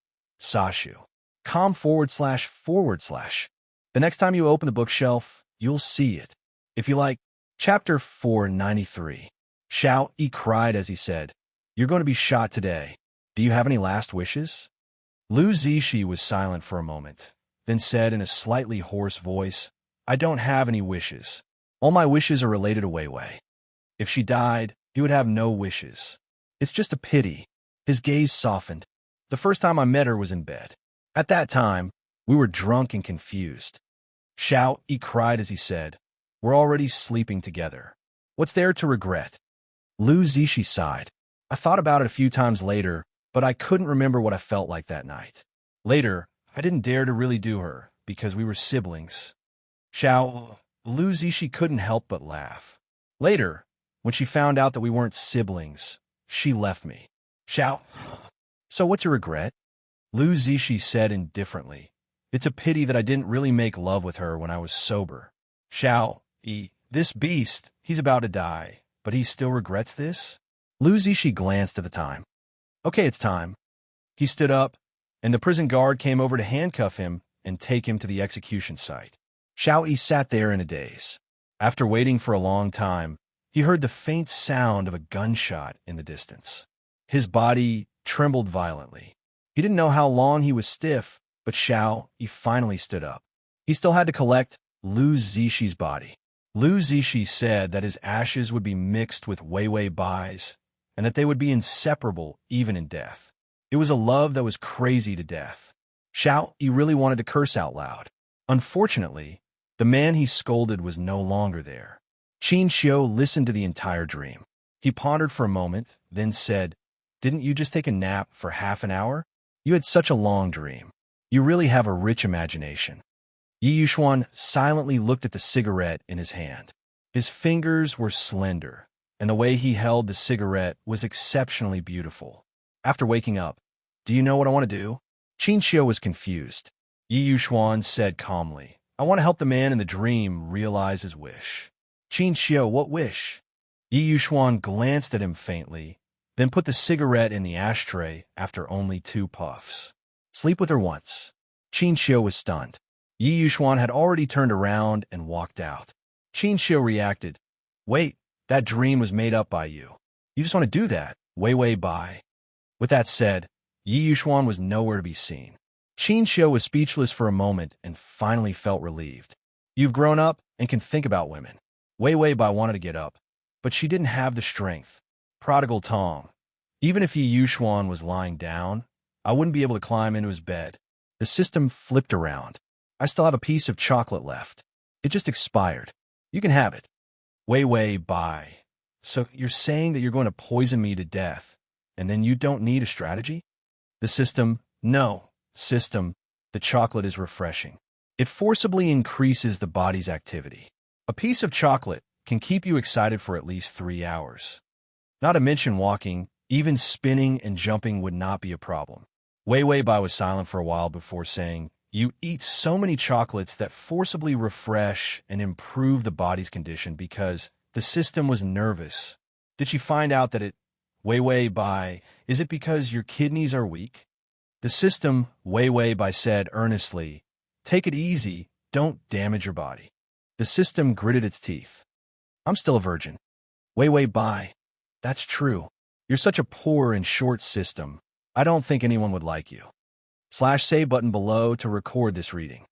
S1: The next time you open the bookshelf, you'll see it. If you like. Chapter 493. Xiao Yi cried as he said, "You're going to be shot today. Do you have any last wishes?" Lu Zishi was silent for a moment, then said in a slightly hoarse voice, "I don't have any wishes. All my wishes are related to Wei Wei. If she died, you would have no wishes. It's just a pity." His gaze softened. "The first time I met her was in bed. At that time, we were drunk and confused." Xiao Yi cried as he said, "We're already sleeping together. What's there to regret?" Lu Zishi sighed. "I thought about it a few times later, but I couldn't remember what I felt like that night. Later, I didn't dare to really do her, because we were siblings." Lu Zishi couldn't help but laugh. "Later, when she found out that we weren't siblings, she left me." "So what's your regret?" Lu Zishi said indifferently. "It's a pity that I didn't really make love with her when I was sober." Xiao Yi, this beast, he's about to die, but he still regrets this? Lu Zishi glanced at the time. "Okay, it's time." He stood up, and the prison guard came over to handcuff him and take him to the execution site. Xiao Yi sat there in a daze. After waiting for a long time, he heard the faint sound of a gunshot in the distance. His body trembled violently. He didn't know how long he was stiff, but Xiao Yi finally stood up. He still had to collect Lu Zishi's body. Lu Zishi said that his ashes would be mixed with Wei Wei Bai's, and that they would be inseparable even in death. It was a love that was crazy to death. Xiao Yi really wanted to curse out loud. Unfortunately, the man he scolded was no longer there. Qin Xiu listened to the entire dream. He pondered for a moment, then said, "Didn't you just take a nap for half an hour? You had such a long dream. You really have a rich imagination." Yi Yuxuan silently looked at the cigarette in his hand. His fingers were slender, and the way he held the cigarette was exceptionally beautiful. After waking up, "Do you know what I want to do?" Qin Xiu was confused. Yi Yuxuan said calmly, "I want to help the man in the dream realize his wish." "Qin Xiu, what wish?" Yi Yuxuan glanced at him faintly, then put the cigarette in the ashtray after only 2 puffs. "Sleep with her once." Qin Xiu was stunned. Yi Yuxuan had already turned around and walked out. Qin Xiu reacted, "Wait, that dream was made up by you. You just want to do that, Wei Wei Bai." With that said, Yi Yuxuan was nowhere to be seen. Qin Xiu was speechless for a moment and finally felt relieved. "You've grown up and can think about women." Wei Wei Bai wanted to get up, but she didn't have the strength. Prodigal Tong. Even if Yi Yuxuan was lying down, I wouldn't be able to climb into his bed. The system flipped around. I still have a piece of chocolate left. It just expired. You can have it. Wei Wei, bye. So you're saying that you're going to poison me to death, and then you don't need a strategy? The system, no. System, the chocolate is refreshing. It forcibly increases the body's activity. A piece of chocolate can keep you excited for at least 3 hours. Not to mention walking, even spinning and jumping would not be a problem. Wei Wei Bai was silent for a while before saying, you eat so many chocolates that forcibly refresh and improve the body's condition because the system was nervous. Did she find out that it, Wei Wei Bai, is it because your kidneys are weak? The system, Wei Wei Bai said earnestly, take it easy, don't damage your body. The system gritted its teeth. I'm still a virgin. Wei Wei Bai, that's true. You're such a poor and short system. I don't think anyone would like you. /save button below to record this reading.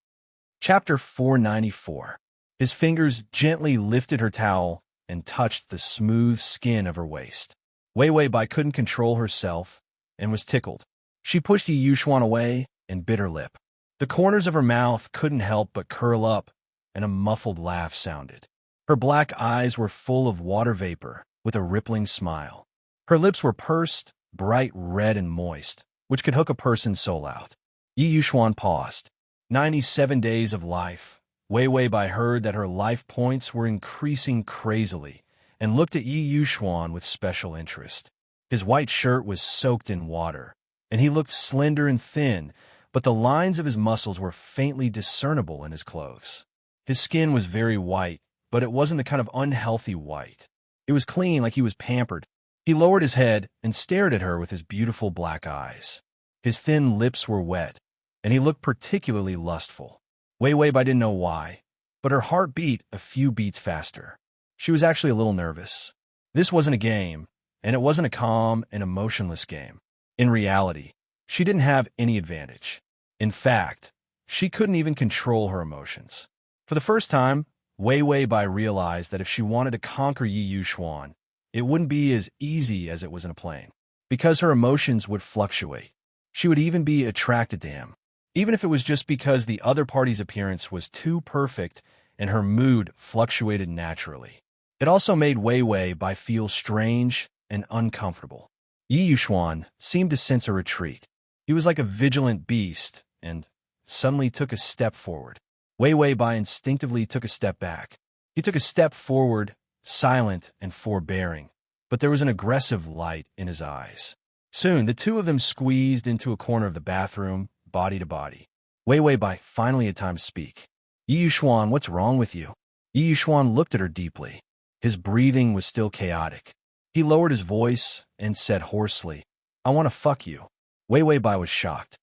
S1: Chapter 494. His fingers gently lifted her towel and touched the smooth skin of her waist. Wei Wei Bai couldn't control herself and was tickled. She pushed Yi Yuxuan away and bit her lip. The corners of her mouth couldn't help but curl up, and a muffled laugh sounded. Her black eyes were full of water vapor with a rippling smile. Her lips were pursed, bright red and moist, which could hook a person's soul out. Yi Yuxuan paused. 97 days of life. Wei Wei Bai heard that her life points were increasing crazily and looked at Yi Yuxuan with special interest. His white shirt was soaked in water, and he looked slender and thin, but the lines of his muscles were faintly discernible in his clothes. His skin was very white, but it wasn't the kind of unhealthy white. It was clean, like he was pampered. He lowered his head and stared at her with his beautiful black eyes. His thin lips were wet, and he looked particularly lustful. Wei Wei Bai didn't know why, but her heart beat a few beats faster. She was actually a little nervous. This wasn't a game, and it wasn't a calm and emotionless game. In reality, she didn't have any advantage. In fact, she couldn't even control her emotions. For the first time, Wei Wei Bai realized that if she wanted to conquer Yi Yuxuan, it wouldn't be as easy as it was in a plane, because her emotions would fluctuate. She would even be attracted to him, even if it was just because the other party's appearance was too perfect and her mood fluctuated naturally. It also made Wei Wei Bai feel strange and uncomfortable. Yi Yuxuan seemed to sense a retreat. He was like a vigilant beast and suddenly took a step forward. Wei Wei Bai instinctively took a step back. He took a step forward, silent and forbearing, but there was an aggressive light in his eyes. Soon, the two of them squeezed into a corner of the bathroom, body to body. Wei Wei Bai finally had time to speak. Yi Yuxuan, what's wrong with you? Yi Yuxuan looked at her deeply. His breathing was still chaotic. He lowered his voice and said hoarsely, I want to fuck you. Wei Wei Bai was shocked.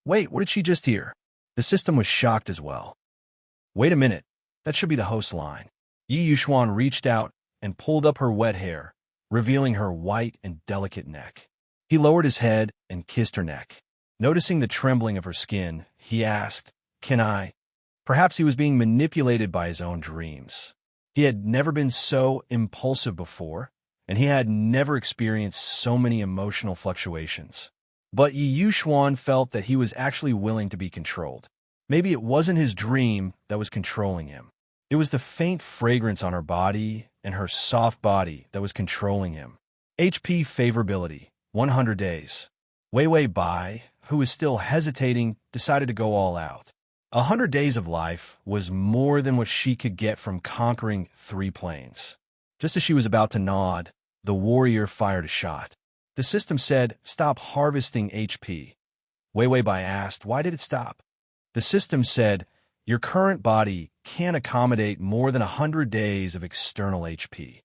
S1: Wait, what did she just hear? The system was shocked as well. Wait a minute, that should be the host line. Yi Yuxuan reached out and pulled up her wet hair, revealing her white and delicate neck. He lowered his head and kissed her neck. Noticing the trembling of her skin, he asked, Can I? Perhaps he was being manipulated by his own dreams. He had never been so impulsive before, and he had never experienced so many emotional fluctuations. But Yi Yuxuan felt that he was actually willing to be controlled. Maybe it wasn't his dream that was controlling him. It was the faint fragrance on her body and her soft body that was controlling him. HP favorability, 100 days. Wei Wei Bai, who was still hesitating, decided to go all out. 100 days of life was more than what she could get from conquering 3 planes. Just as she was about to nod, the warrior fired a shot. The system said, stop harvesting HP. Wei Wei Bai asked, why did it stop? The system said, your current body can't accommodate more than 100 days of external HP.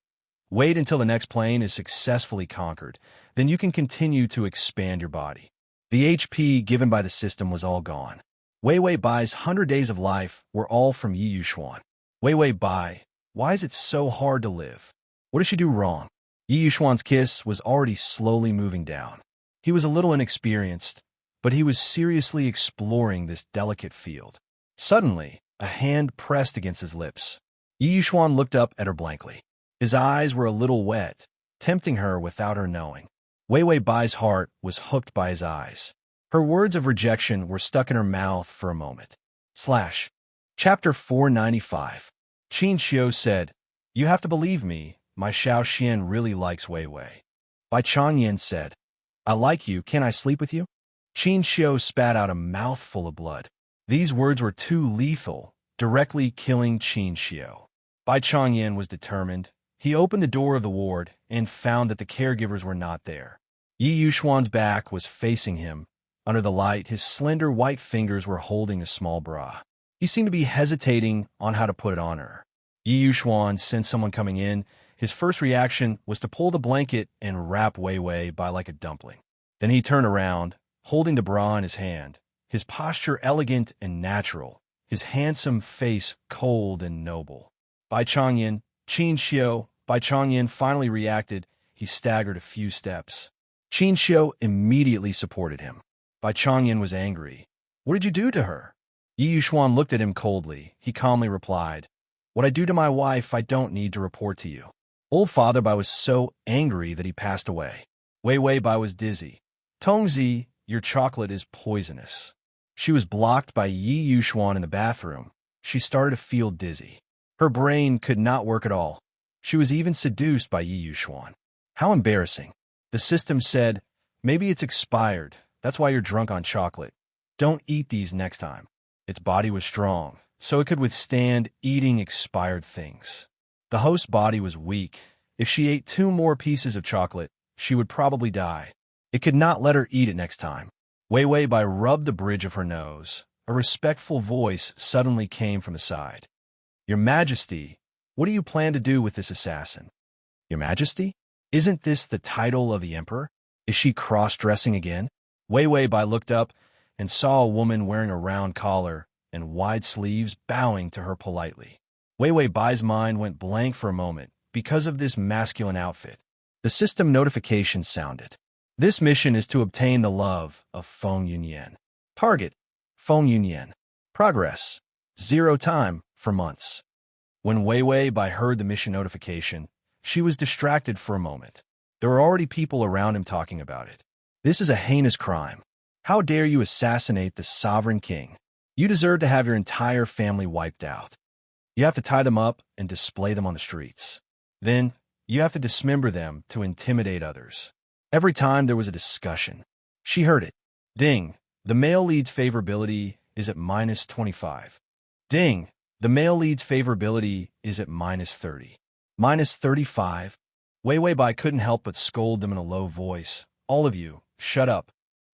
S1: Wait until the next plane is successfully conquered, then you can continue to expand your body. The HP given by the system was all gone. Wei Wei Bai's 100 days of life were all from Yi Yuxuan. Wei Wei Bai, why is it so hard to live? What did she do wrong? Yi Yuxuan's kiss was already slowly moving down. He was a little inexperienced, but he was seriously exploring this delicate field. Suddenly, a hand pressed against his lips. Yi Yuxuan looked up at her blankly. His eyes were a little wet, tempting her without her knowing. Wei Wei Bai's heart was hooked by his eyes. Her words of rejection were stuck in her mouth for a moment. Chapter 495. Qin Xiu said, "You have to believe me, my Xiao Xian really likes Wei Wei." Bai Changyan said, "I like you, can I sleep with you?" Qin Xiu spat out a mouthful of blood. These words were too lethal, directly killing Qin Xiu. Bai Changyan was determined. He opened the door of the ward and found that the caregivers were not there. Yi Yuxuan's back was facing him. Under the light, his slender white fingers were holding a small bra. He seemed to be hesitating on how to put it on her. Yi Yuxuan sensed someone coming in. His first reaction was to pull the blanket and wrap Wei Wei by like a dumpling. Then he turned around, holding the bra in his hand, his posture elegant and natural, his handsome face cold and noble. Bai Changyan, Qin Xiu, Bai Changyan finally reacted. He staggered a few steps. Qin Xiu immediately supported him. Bai Changyan was angry. "What did you do to her?" Yi Yuxuan looked at him coldly. He calmly replied, "What I do to my wife, I don't need to report to you." Old Father Bai was so angry that he passed away. Wei Wei Bai was dizzy. "Tongzi, your chocolate is poisonous." She was blocked by Yi Yuxuan in the bathroom. She started to feel dizzy. Her brain could not work at all. She was even seduced by Yi Yuxuan. How embarrassing. The system said, "Maybe it's expired. That's why you're drunk on chocolate. Don't eat these next time." Its body was strong, so it could withstand eating expired things. The host's body was weak. If she ate 2 more pieces of chocolate, she would probably die. It could not let her eat it next time. Wei Wei Bai rubbed the bridge of her nose. A respectful voice suddenly came from the side. "Your Majesty, what do you plan to do with this assassin?" "Your Majesty? Isn't this the title of the Emperor? Is she cross-dressing again?" Wei Wei Bai looked up and saw a woman wearing a round collar and wide sleeves bowing to her politely. Wei Wei Bai's mind went blank for a moment because of this masculine outfit. The system notification sounded. This mission is to obtain the love of Feng Yunyan. Target, Feng Yunyan. Progress, 0 time for months. When Wei Wei Bai heard the mission notification, she was distracted for a moment. There were already people around him talking about it. "This is a heinous crime. How dare you assassinate the sovereign king? You deserve to have your entire family wiped out. You have to tie them up and display them on the streets. Then, you have to dismember them to intimidate others." Every time there was a discussion, she heard it. Ding, the male lead's favorability is at -25. Ding, the male lead's favorability is at -30. -35. Wei Wei Bai couldn't help but scold them in a low voice. "All of you, shut up."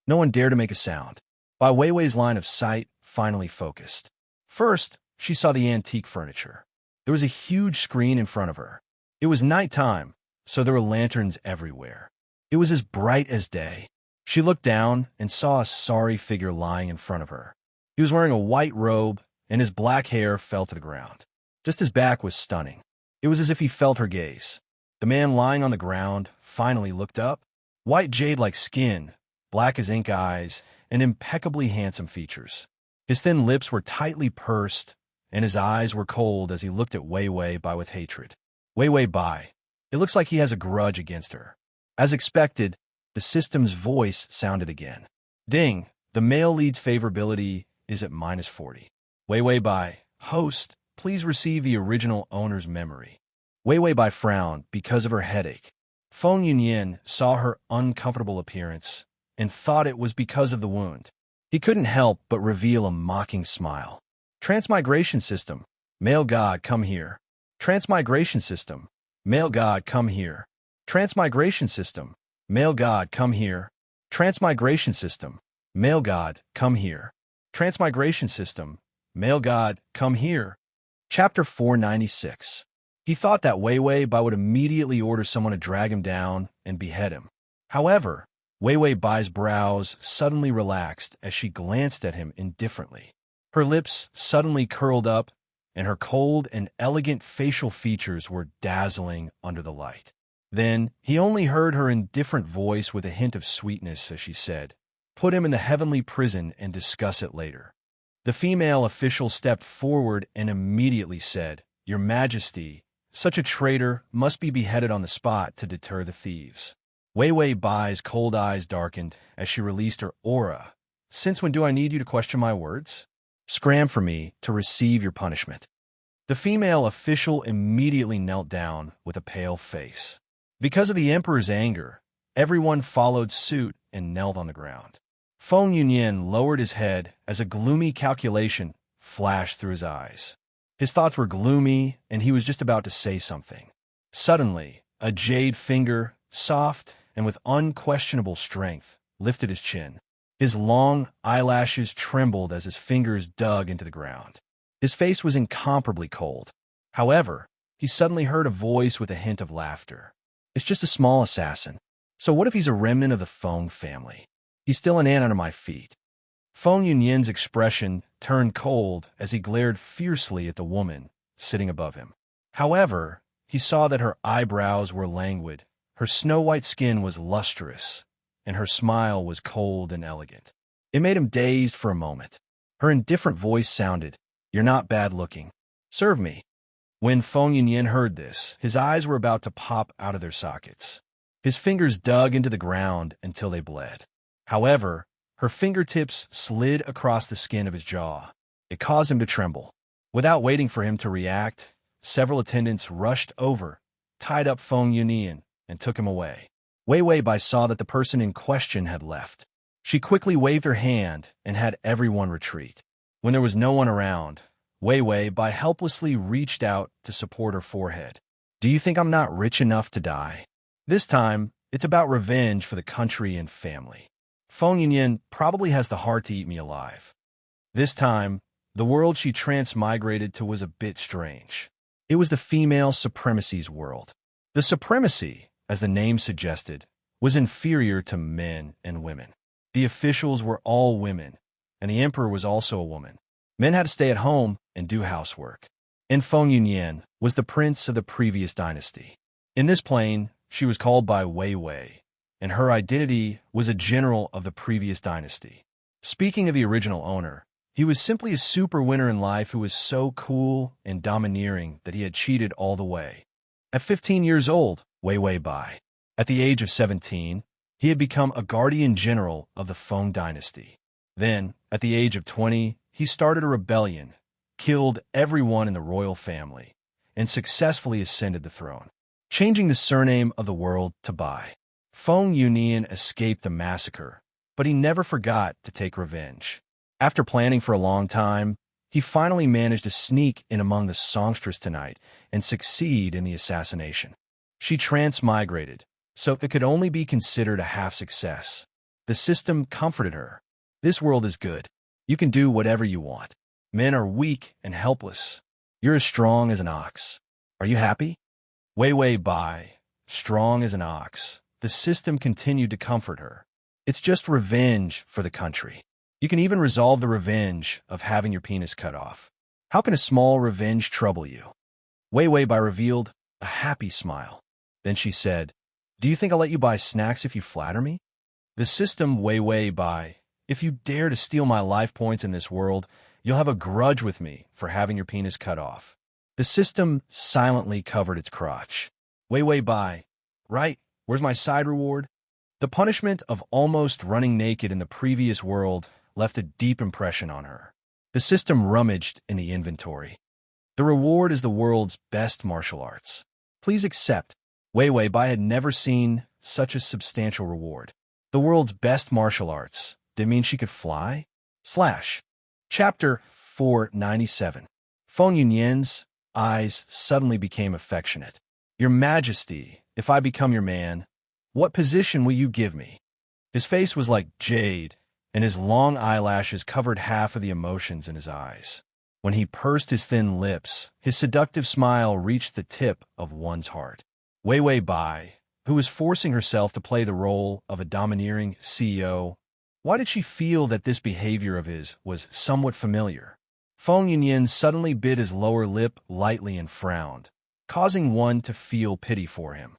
S1: No one dared to make a sound. Bai Wei Wei's line of sight finally focused. First, she saw the antique furniture. There was a huge screen in front of her. It was nighttime, so there were lanterns everywhere. It was as bright as day. She looked down and saw a sorry figure lying in front of her. He was wearing a white robe, and his black hair fell to the ground. Just his back was stunning. It was as if he felt her gaze. The man lying on the ground finally looked up. White jade-like skin, black as ink eyes, and impeccably handsome features. His thin lips were tightly pursed, and his eyes were cold as he looked at Wei Wei Bai with hatred. Wei Wei Bai. It looks like he has a grudge against her. As expected, the system's voice sounded again. Ding, the male lead's favorability is at -40. Wei Wei Bai, host, please receive the original owner's memory. Wei Wei Bai frowned because of her headache. Feng Yunyan saw her uncomfortable appearance and thought it was because of the wound. He couldn't help but reveal a mocking smile. Transmigration system, male god, come here. Transmigration system, male god, come here. Transmigration system, male god, come here. Transmigration system, male god, come here. Transmigration system, male god, come here. Chapter 496. He thought that Wei Wei Bai would immediately order someone to drag him down and behead him. However, Wei Wei Bai's brows suddenly relaxed as she glanced at him indifferently. Her lips suddenly curled up, and her cold and elegant facial features were dazzling under the light. Then he only heard her indifferent voice with a hint of sweetness as she said, "Put him in the heavenly prison and discuss it later." The female official stepped forward and immediately said, "Your Majesty, such a traitor must be beheaded on the spot to deter the thieves." Wei Wei Bai's cold eyes darkened as she released her aura. "Since when do I need you to question my words? Scram for me to receive your punishment." The female official immediately knelt down with a pale face. Because of the emperor's anger, everyone followed suit and knelt on the ground. Feng Yunyan lowered his head as a gloomy calculation flashed through his eyes. His thoughts were gloomy, and he was just about to say something. Suddenly, a jade finger, soft and with unquestionable strength, lifted his chin. His long eyelashes trembled as his fingers dug into the ground. His face was incomparably cold. However, he suddenly heard a voice with a hint of laughter. It's just a small assassin. So what if he's a remnant of the Feng family? He's still an ant under my feet. Feng Yunyan's expression turned cold as he glared fiercely at the woman sitting above him. However, he saw that her eyebrows were languid, her snow-white skin was lustrous, and her smile was cold and elegant. It made him dazed for a moment. Her indifferent voice sounded, "You're not bad-looking. Serve me." When Feng Yunyan heard this, his eyes were about to pop out of their sockets. His fingers dug into the ground until they bled. However, her fingertips slid across the skin of his jaw. It caused him to tremble. Without waiting for him to react, several attendants rushed over, tied up Feng Yunyan, and took him away. Wei Wei Bai saw that the person in question had left. She quickly waved her hand and had everyone retreat. When there was no one around, Wei Wei Bai helplessly reached out to support her forehead. "Do you think I'm not rich enough to die? This time, it's about revenge for the country and family. Feng Yunyan probably has the heart to eat me alive." This time, the world she transmigrated to was a bit strange. It was the female supremacy's world. The supremacy, as the name suggested, was inferior to men and women. The officials were all women, and the emperor was also a woman. Men had to stay at home and do housework. And Feng Yunyan was the prince of the previous dynasty. In this plane, she was called by Wei Wei, and her identity was a general of the previous dynasty. Speaking of the original owner, he was simply a super winner in life who was so cool and domineering that he had cheated all the way. At 15 years old, Wei Wei Bai. At the age of 17, he had become a guardian general of the Feng dynasty. Then, at the age of 20, he started a rebellion, killed everyone in the royal family, and successfully ascended the throne, changing the surname of the world to Bai. Feng Yunyan escaped the massacre, but he never forgot to take revenge. After planning for a long time, he finally managed to sneak in among the songstress tonight and succeed in the assassination. She transmigrated, so it could only be considered a half success. The system comforted her. "This world is good. You can do whatever you want. Men are weak and helpless. You're as strong as an ox. Are you happy?" Wei Wei Bai, strong as an ox. The system continued to comfort her. "It's just revenge for the country. You can even resolve the revenge of having your penis cut off. How can a small revenge trouble you?" Wei Wei Bai revealed a happy smile. Then she said, "Do you think I'll let you buy snacks if you flatter me?" The system Wei Wei Bai, "If you dare to steal my life points in this world, you'll have a grudge with me for having your penis cut off." The system silently covered its crotch. Wei Wei Bai, "Right, where's my side reward?" The punishment of almost running naked in the previous world left a deep impression on her. The system rummaged in the inventory. "The reward is the world's best martial arts. Please accept." Wei Wei Bai had never seen such a substantial reward. The world's best martial arts. Did it mean she could fly? Chapter 497. Feng Yunyan's eyes suddenly became affectionate. "Your Majesty, if I become your man, what position will you give me?" His face was like jade, and his long eyelashes covered half of the emotions in his eyes. When he pursed his thin lips, his seductive smile reached the tip of one's heart. Wei Wei Bai, who was forcing herself to play the role of a domineering CEO, why did she feel that this behavior of his was somewhat familiar? Feng Yunyan suddenly bit his lower lip lightly and frowned, causing one to feel pity for him.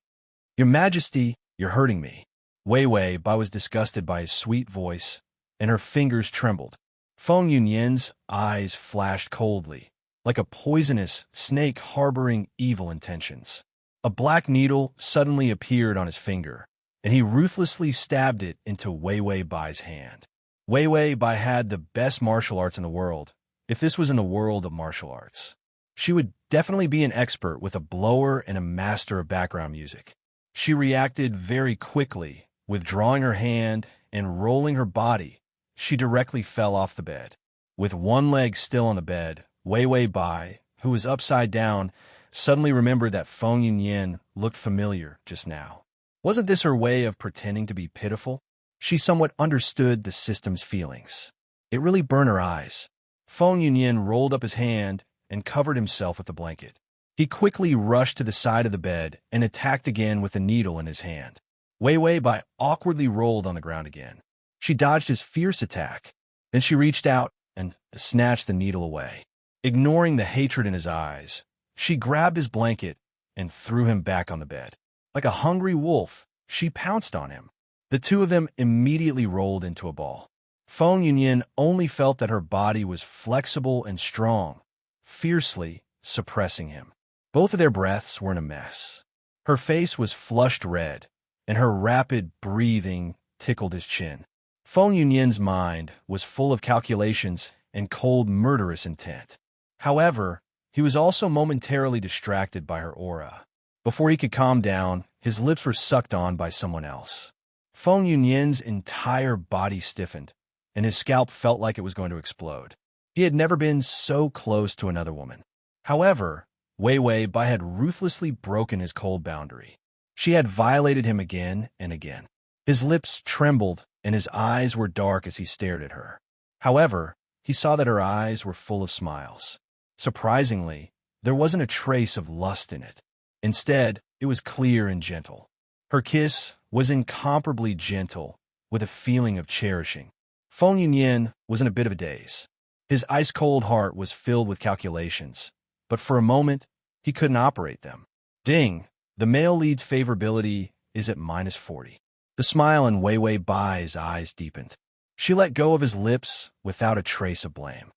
S1: "Your Majesty, you're hurting me." Wei Wei Bai was disgusted by his sweet voice, and her fingers trembled. Feng Yunyan's eyes flashed coldly, like a poisonous snake harboring evil intentions. A black needle suddenly appeared on his finger, and he ruthlessly stabbed it into Wei Wei Bai's hand. Wei Wei Bai had the best martial arts in the world, if this was in the world of martial arts. She would definitely be an expert with a blower and a master of background music. She reacted very quickly, withdrawing her hand and rolling her body. She directly fell off the bed. With one leg still on the bed, Wei Wei Bai, who was upside down, suddenly remembered that Feng Yunyan looked familiar just now. Wasn't this her way of pretending to be pitiful? She somewhat understood the system's feelings. It really burned her eyes. Feng Yunyan rolled up his hand and covered himself with the blanket. He quickly rushed to the side of the bed and attacked again with a needle in his hand. Wei Wei Bai awkwardly rolled on the ground again. She dodged his fierce attack. Then she reached out and snatched the needle away. Ignoring the hatred in his eyes, she grabbed his blanket and threw him back on the bed. Like a hungry wolf, she pounced on him. The two of them immediately rolled into a ball. Feng Yunyan only felt that her body was flexible and strong, fiercely suppressing him. Both of their breaths were in a mess. Her face was flushed red, and her rapid breathing tickled his chin. Feng Yunyan's mind was full of calculations and cold, murderous intent. However, he was also momentarily distracted by her aura. Before he could calm down, his lips were sucked on by someone else. Feng Yunyan's entire body stiffened, and his scalp felt like it was going to explode. He had never been so close to another woman. However, Wei Wei Bai had ruthlessly broken his cold boundary. She had violated him again and again. His lips trembled, and his eyes were dark as he stared at her. However, he saw that her eyes were full of smiles. Surprisingly, there wasn't a trace of lust in it. Instead, it was clear and gentle. Her kiss was incomparably gentle, with a feeling of cherishing. Feng Yunyan was in a bit of a daze. His ice-cold heart was filled with calculations, but for a moment, he couldn't operate them. Ding! The male lead's favorability is at -40. The smile in Wei Wei Bai's eyes deepened. She let go of his lips without a trace of blame.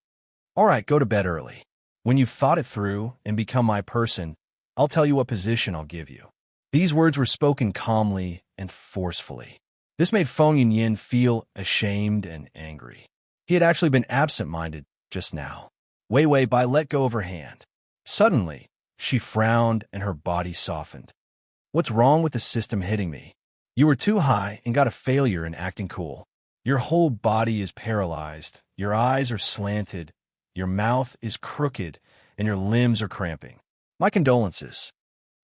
S1: All right, go to bed early. When you've thought it through and become my person, I'll tell you what position I'll give you. These words were spoken calmly and forcefully. This made Feng Yunyan feel ashamed and angry. He had actually been absent-minded just now. Wei Wei Bai let go of her hand. Suddenly, she frowned and her body softened. What's wrong with the system hitting me? You were too high and got a failure in acting cool. Your whole body is paralyzed, your eyes are slanted, your mouth is crooked, and your limbs are cramping. My condolences.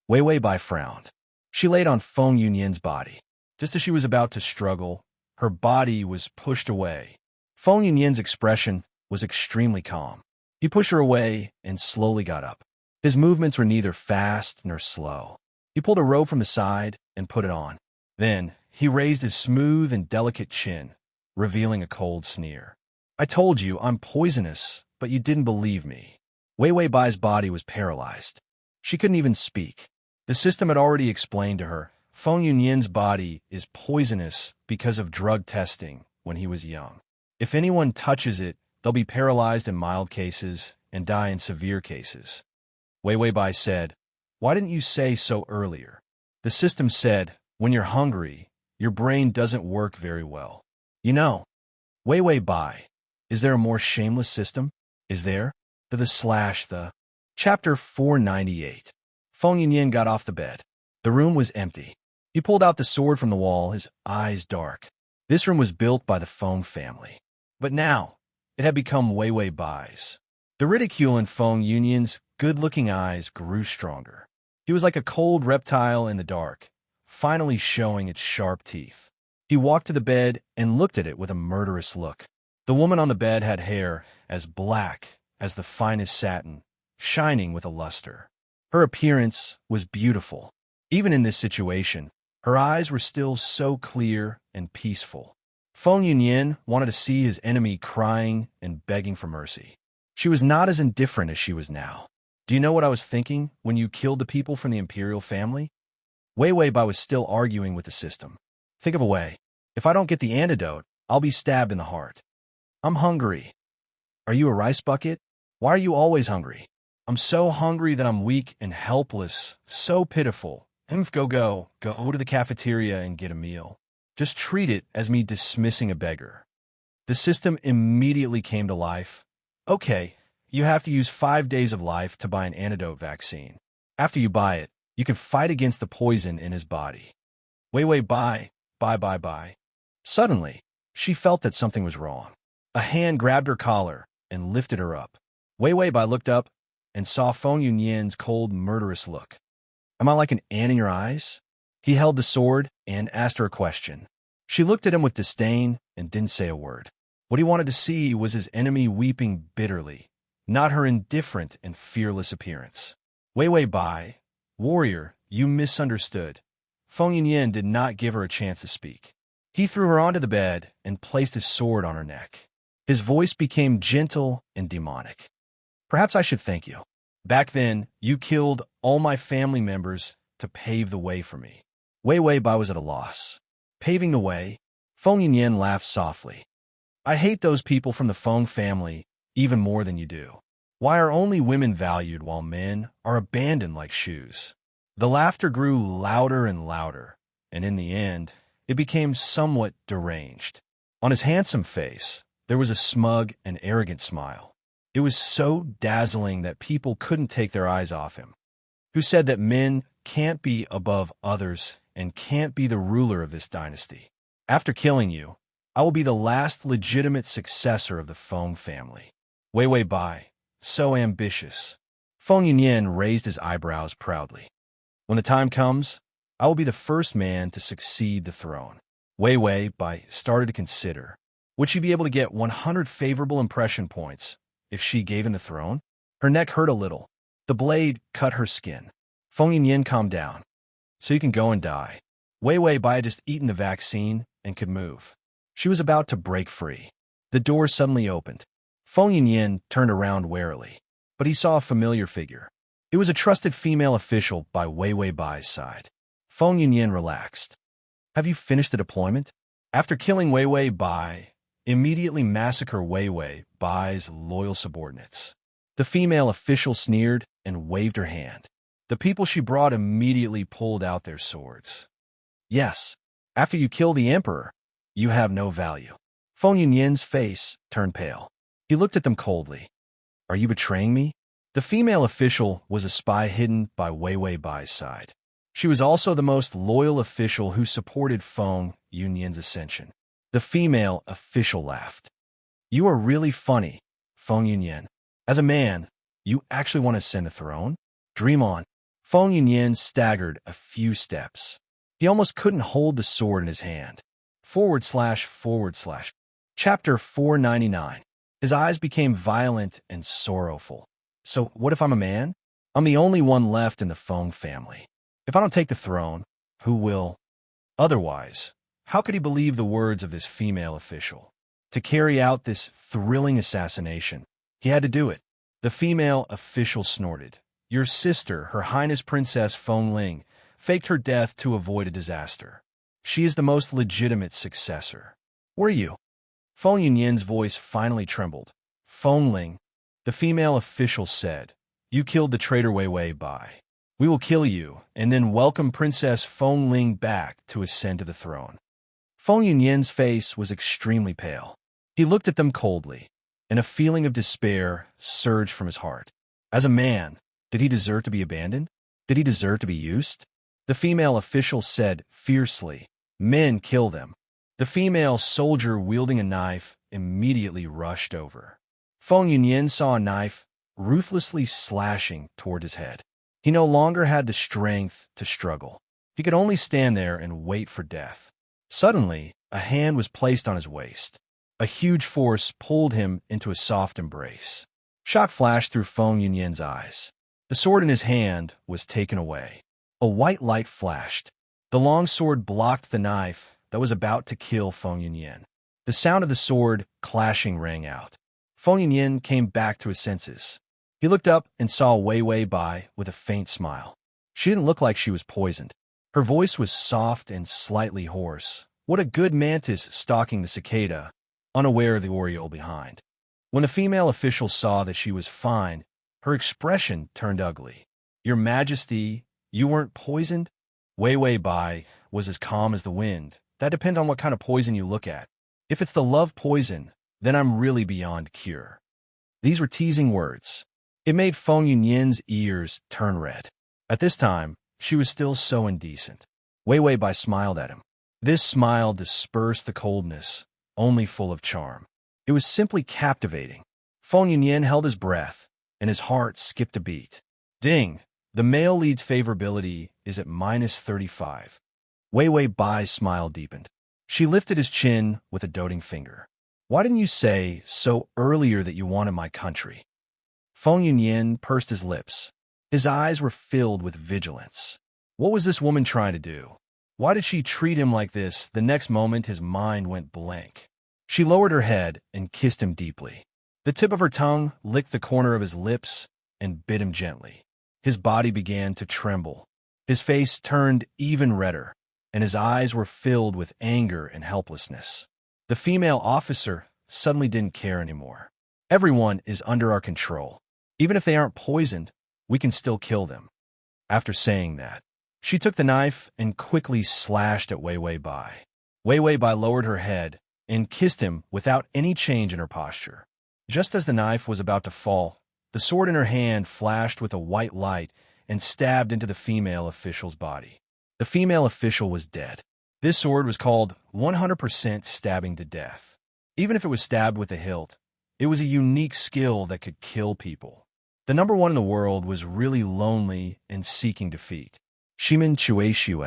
S1: Wei Wei Bai frowned. She laid on Feng Yunyan's body. Just as she was about to struggle, her body was pushed away. Feng Yunyan's expression was extremely calm. He pushed her away and slowly got up. His movements were neither fast nor slow. He pulled a robe from the side and put it on. Then, he raised his smooth and delicate chin, revealing a cold sneer. I told you I'm poisonous, but you didn't believe me. Wei Wei Bai's body was paralyzed. She couldn't even speak. The system had already explained to her, Feng Yunyan's body is poisonous because of drug testing when he was young. If anyone touches it, they'll be paralyzed in mild cases and die in severe cases. Wei Wei Bai said, Why didn't you say so earlier? The system said, when you're hungry, your brain doesn't work very well. You know, Wei Wei Bai, is there a more shameless system? Is there? The Chapter 498. Feng Yunyan got off the bed. The room was empty. He pulled out the sword from the wall, his eyes dark. This room was built by the Feng family. But now, it had become Wei Wei Bai's. The ridicule in Feng Yunyan's good-looking eyes grew stronger. He was like a cold reptile in the dark, finally showing its sharp teeth. He walked to the bed and looked at it with a murderous look. The woman on the bed had hair as black as the finest satin, shining with a luster. Her appearance was beautiful. Even in this situation, her eyes were still so clear and peaceful. Feng Yunyan wanted to see his enemy crying and begging for mercy. She was not as indifferent as she was now. Do you know what I was thinking when you killed the people from the imperial family? Wei Wei Bai was still arguing with the system. Think of a way. If I don't get the antidote, I'll be stabbed in the heart. I'm hungry. Are you a rice bucket? Why are you always hungry? I'm so hungry that I'm weak and helpless, so pitiful. Go to the cafeteria and get a meal. Just treat it as me dismissing a beggar. The system immediately came to life. Okay, you have to use 5 days of life to buy an antidote vaccine. After you buy it, you can fight against the poison in his body. Wei Wei Bai, bye. Suddenly, she felt that something was wrong. A hand grabbed her collar and lifted her up. Wei Wei Bai looked up and saw Feng Yunyan's cold, murderous look. Am I like an ant in your eyes? He held the sword and asked her a question. She looked at him with disdain and didn't say a word. What he wanted to see was his enemy weeping bitterly, not her indifferent and fearless appearance. Wei Wei Bai, warrior, you misunderstood. Feng Yunyan did not give her a chance to speak. He threw her onto the bed and placed his sword on her neck. His voice became gentle and demonic. Perhaps I should thank you. Back then, you killed all my family members to pave the way for me. Wei Wei Bai was at a loss. Paving the way? Feng Yunyan laughed softly. I hate those people from the Feng family even more than you do. Why are only women valued while men are abandoned like shoes? The laughter grew louder and louder, and in the end, it became somewhat deranged. On his handsome face, there was a smug and arrogant smile. It was so dazzling that people couldn't take their eyes off him. Who said that men can't be above others and can't be the ruler of this dynasty? After killing you, I will be the last legitimate successor of the Feng family. Wei Wei Bai, so ambitious. Feng Yunyan raised his eyebrows proudly. When the time comes, I will be the first man to succeed the throne. Wei Wei Bai started to consider, would she be able to get 100 favorable impression points if she gave him the throne? Her neck hurt a little. The blade cut her skin. Feng Yunyan calmed down. So you can go and die. Wei Wei Bai had just eaten the vaccine and could move. She was about to break free. The door suddenly opened. Feng Yunyan turned around warily, but he saw a familiar figure. It was a trusted female official by Wei Wei Bai's side. Feng Yunyan relaxed. Have you finished the deployment? After killing Wei Wei Bai, immediately massacre Wei Wei Bai's loyal subordinates. The female official sneered and waved her hand. The people she brought immediately pulled out their swords. Yes, after you kill the emperor, you have no value. Feng Yunyan's face turned pale. He looked at them coldly. Are you betraying me? The female official was a spy hidden by Wei Wei Bai's side. She was also the most loyal official who supported Feng Yunyan's ascension. The female official laughed. You are really funny, Feng Yunyan. As a man, you actually want to ascend the throne? Dream on. Feng Yunyan staggered a few steps. He almost couldn't hold the sword in his hand. // Chapter 499. His eyes became violent and sorrowful. So what if I'm a man? I'm the only one left in the Feng family. If I don't take the throne, who will? Otherwise, how could he believe the words of this female official? To carry out this thrilling assassination, he had to do it. The female official snorted. Your sister, Her Highness Princess Feng Ling, faked her death to avoid a disaster. She is the most legitimate successor. Were you? Feng Yunyan's voice finally trembled. Feng Ling, the female official said, you killed the traitor Wei Wei Bai. We will kill you and then welcome Princess Feng Ling back to ascend to the throne. Feng Yunyan's face was extremely pale. He looked at them coldly, and a feeling of despair surged from his heart. As a man, did he deserve to be abandoned? Did he deserve to be used? The female official said fiercely, men kill them. The female soldier wielding a knife immediately rushed over. Feng Yunyan saw a knife ruthlessly slashing toward his head. He no longer had the strength to struggle. He could only stand there and wait for death. Suddenly, a hand was placed on his waist. A huge force pulled him into a soft embrace. Shock flashed through Feng Yunyan's eyes. The sword in his hand was taken away. A white light flashed. The long sword blocked the knife that was about to kill Feng Yunyan. The sound of the sword clashing rang out. Feng Yunyan came back to his senses. He looked up and saw Wei Wei Bai with a faint smile. She didn't look like she was poisoned. Her voice was soft and slightly hoarse. What a good mantis stalking the cicada, unaware of the oriole behind. When the female official saw that she was fine, her expression turned ugly. Your Majesty, you weren't poisoned? Wei Wei Bai was as calm as the wind. That depends on what kind of poison you look at. If it's the love poison, then I'm really beyond cure. These were teasing words. It made Feng Yunyan's ears turn red. At this time, she was still so indecent. Wei Wei Bai smiled at him. This smile dispersed the coldness, only full of charm. It was simply captivating. Feng Yunyan held his breath, and his heart skipped a beat. Ding! The male lead's favorability is at -35. Wei Wei Bai's smile deepened. She lifted his chin with a doting finger. Why didn't you say so earlier that you wanted my country? Feng Yunyan pursed his lips. His eyes were filled with vigilance. What was this woman trying to do? Why did she treat him like this? The next moment his mind went blank. She lowered her head and kissed him deeply. The tip of her tongue licked the corner of his lips and bit him gently. His body began to tremble. His face turned even redder, and his eyes were filled with anger and helplessness. The female officer suddenly didn't care anymore. Everyone is under our control. Even if they aren't poisoned, we can still kill them. After saying that, she took the knife and quickly slashed at Wei Wei Bai. Wei Wei Bai lowered her head and kissed him without any change in her posture. Just as the knife was about to fall, the sword in her hand flashed with a white light and stabbed into the female official's body. The female official was dead. This sword was called 100% stabbing to death. Even if it was stabbed with a hilt, it was a unique skill that could kill people. The number one in the world was really lonely and seeking defeat. Shimin Chue Shue.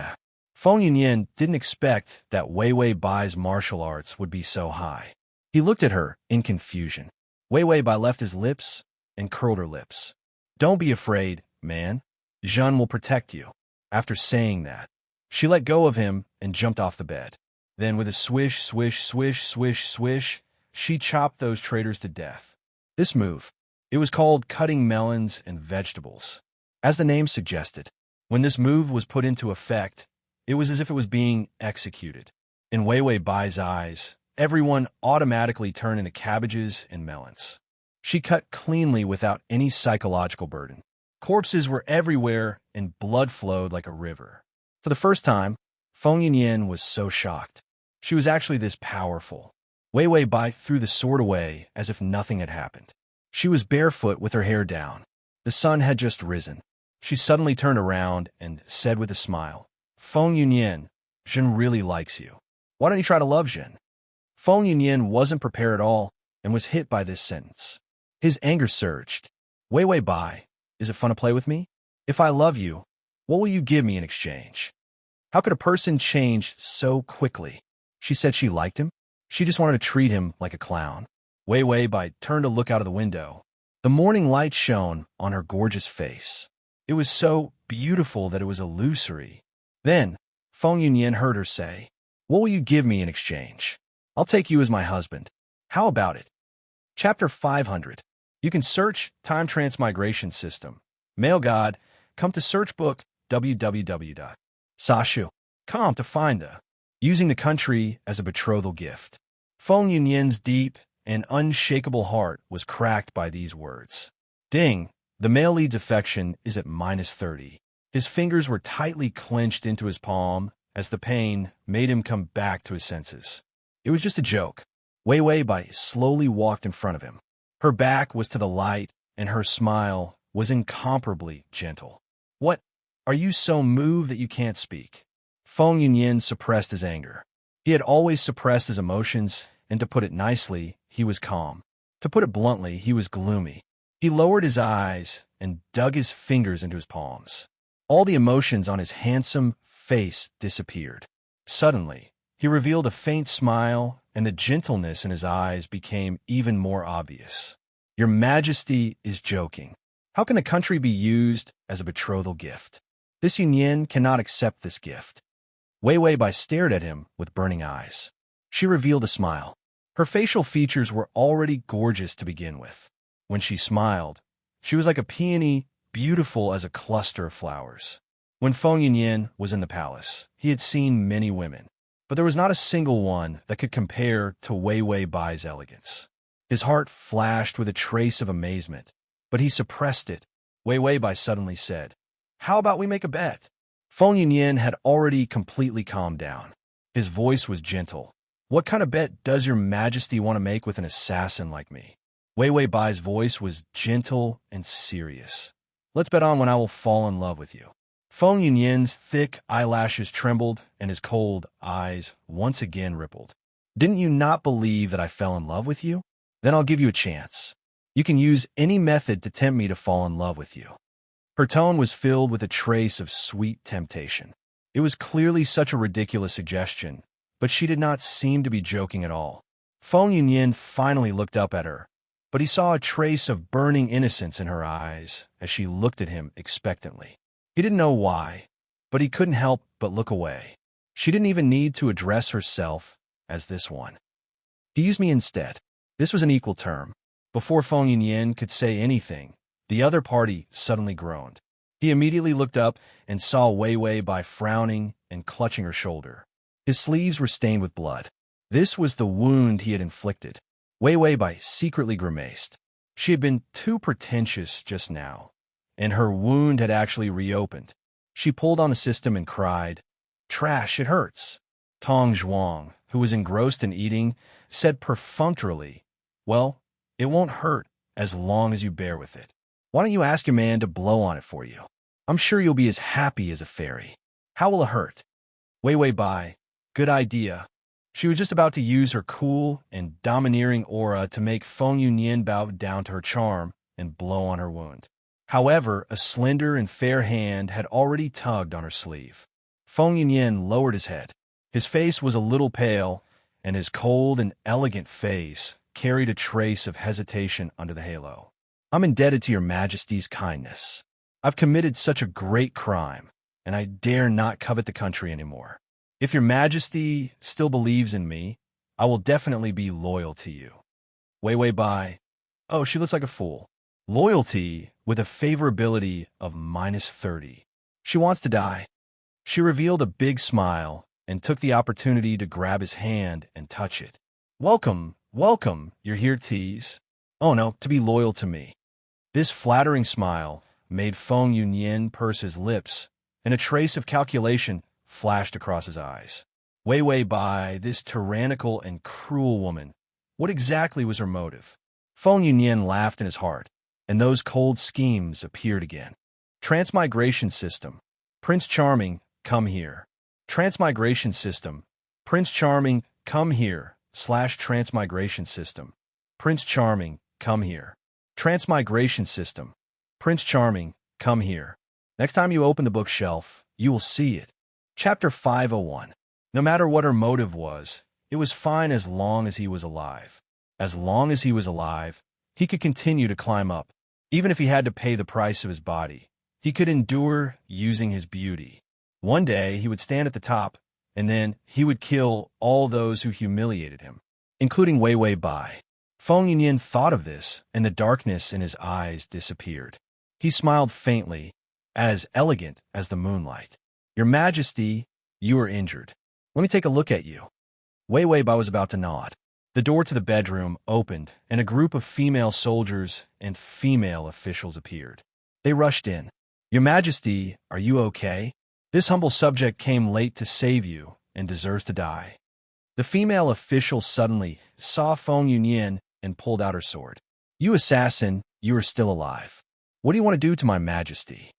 S1: Feng Yunyan didn't expect that Wei Wei Bai's martial arts would be so high. He looked at her in confusion. Wei Wei Bai left his lips and curled her lips. Don't be afraid, man. Zhen will protect you. After saying that, she let go of him and jumped off the bed. Then with a swish, swish, swish, swish, swish, she chopped those traitors to death. This move, it was called cutting melons and vegetables. As the name suggested, when this move was put into effect, it was as if it was being executed. In Wei Wei Bai's eyes, everyone automatically turned into cabbages and melons. She cut cleanly without any psychological burden. Corpses were everywhere and blood flowed like a river. For the first time, Feng Yunyan was so shocked. She was actually this powerful. Wei Wei Bai threw the sword away as if nothing had happened. She was barefoot with her hair down. The sun had just risen. She suddenly turned around and said with a smile, Feng Yunyan, Zhen really likes you. Why don't you try to love Zhen? Feng Yunyan wasn't prepared at all and was hit by this sentence. His anger surged. Wei Wei Bai, is it fun to play with me? If I love you, what will you give me in exchange? How could a person change so quickly? She said she liked him. She just wanted to treat him like a clown. Wei Wei Bai turned to look out of the window. The morning light shone on her gorgeous face. It was so beautiful that it was illusory. Then, Feng Yunyan heard her say, what will you give me in exchange? I'll take you as my husband. How about it? Chapter 500. You can search Time Transmigration System. Male God, come to search book www.sashu.com to find the using the country as a betrothal gift. Feng Yunyan's deep and unshakable heart was cracked by these words. Ding! The male lead's affection is at -30. His fingers were tightly clenched into his palm as the pain made him come back to his senses. It was just a joke. Wei Wei Bai slowly walked in front of him. Her back was to the light, and her smile was incomparably gentle. What? Are you so moved that you can't speak? Feng Yunyan suppressed his anger. He had always suppressed his emotions, and to put it nicely, he was calm. To put it bluntly, he was gloomy. He lowered his eyes and dug his fingers into his palms. All the emotions on his handsome face disappeared. Suddenly, he revealed a faint smile, and the gentleness in his eyes became even more obvious. Your Majesty is joking. How can the country be used as a betrothal gift? This Yunyan cannot accept this gift. Wei Wei Bai stared at him with burning eyes. She revealed a smile. Her facial features were already gorgeous to begin with. When she smiled, she was like a peony, beautiful as a cluster of flowers. When Feng Yunyan was in the palace, he had seen many women, but there was not a single one that could compare to Wei Wei Bai's elegance. His heart flashed with a trace of amazement, but he suppressed it. Wei Wei Bai suddenly said, How about we make a bet? Feng Yunyan had already completely calmed down. His voice was gentle. What kind of bet does your Majesty want to make with an assassin like me? Wei Wei Bai's voice was gentle and serious. Let's bet on when I will fall in love with you. Feng Yunyan's thick eyelashes trembled and his cold eyes once again rippled. Didn't you not believe that I fell in love with you? Then I'll give you a chance. You can use any method to tempt me to fall in love with you. Her tone was filled with a trace of sweet temptation. It was clearly such a ridiculous suggestion, but she did not seem to be joking at all. Feng Yunyan finally looked up at her, but he saw a trace of burning innocence in her eyes as she looked at him expectantly. He didn't know why, but he couldn't help but look away. She didn't even need to address herself as this one. He used me instead. This was an equal term. Before Feng Yunyan could say anything, the other party suddenly groaned. He immediately looked up and saw Wei Wei Bai frowning and clutching her shoulder. His sleeves were stained with blood. This was the wound he had inflicted. Wei Wei Bai secretly grimaced. She had been too pretentious just now, and her wound had actually reopened. She pulled on the system and cried, "Trash, it hurts." Tong Zhuang, who was engrossed in eating, said perfunctorily, "Well, it won't hurt as long as you bear with it. Why don't you ask your man to blow on it for you? I'm sure you'll be as happy as a fairy. How will it hurt?" Wei Wei Bai, good idea. She was just about to use her cool and domineering aura to make Feng Yunyan bow down to her charm and blow on her wound. However, a slender and fair hand had already tugged on her sleeve. Feng Yunyan lowered his head. His face was a little pale, and his cold and elegant face carried a trace of hesitation under the halo. "I'm indebted to your Majesty's kindness. I've committed such a great crime, and I dare not covet the country anymore. If your Majesty still believes in me, I will definitely be loyal to you." Wei Wei Bai, oh, she looks like a fool. Loyalty with a favorability of -30. She wants to die. She revealed a big smile and took the opportunity to grab his hand and touch it. "Welcome, welcome, you're here, tease. Oh no, to be loyal to me." This flattering smile made Feng Yunyan purse his lips, and a trace of calculation flashed across his eyes. Wei Wei Bai, this tyrannical and cruel woman, what exactly was her motive? Feng Yunyan laughed in his heart, and those cold schemes appeared again. Transmigration system. Prince Charming, come here. Transmigration system. Prince Charming, come here. Transmigration system. Prince Charming, come here. Transmigration system. Prince Charming, come here. Next time you open the bookshelf, you will see it. Chapter 501. No matter what her motive was, it was fine as long as he was alive. As long as he was alive, he could continue to climb up. Even if he had to pay the price of his body, he could endure using his beauty. One day, he would stand at the top, and then he would kill all those who humiliated him, including Wei Wei Bai. Feng Yunyan thought of this, and the darkness in his eyes disappeared. He smiled faintly, as elegant as the moonlight. "Your Majesty, you are injured. Let me take a look at you." Wei Wei Bai was about to nod. The door to the bedroom opened, and a group of female soldiers and female officials appeared. They rushed in. "Your Majesty, are you okay? This humble subject came late to save you and deserves to die." The female official suddenly saw Feng Yunyan and pulled out her sword. "You assassin, you are still alive. What do you want to do to my Majesty?"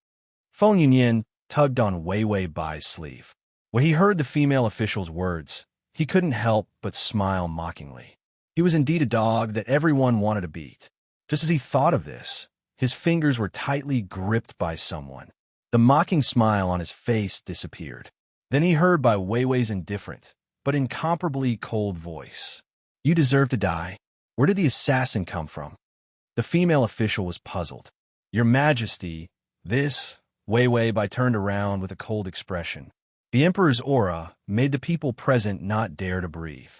S1: Feng Yunyan tugged on Wei Wei Bai's sleeve. When he heard the female official's words, he couldn't help but smile mockingly. He was indeed a dog that everyone wanted to beat. Just as he thought of this, his fingers were tightly gripped by someone. The mocking smile on his face disappeared. Then he heard by Wei Wei's indifferent, but incomparably cold voice, "You deserve to die. Where did the assassin come from?" The female official was puzzled. "Your Majesty, this..." Wei Wei Bai turned around with a cold expression. The Emperor's aura made the people present not dare to breathe.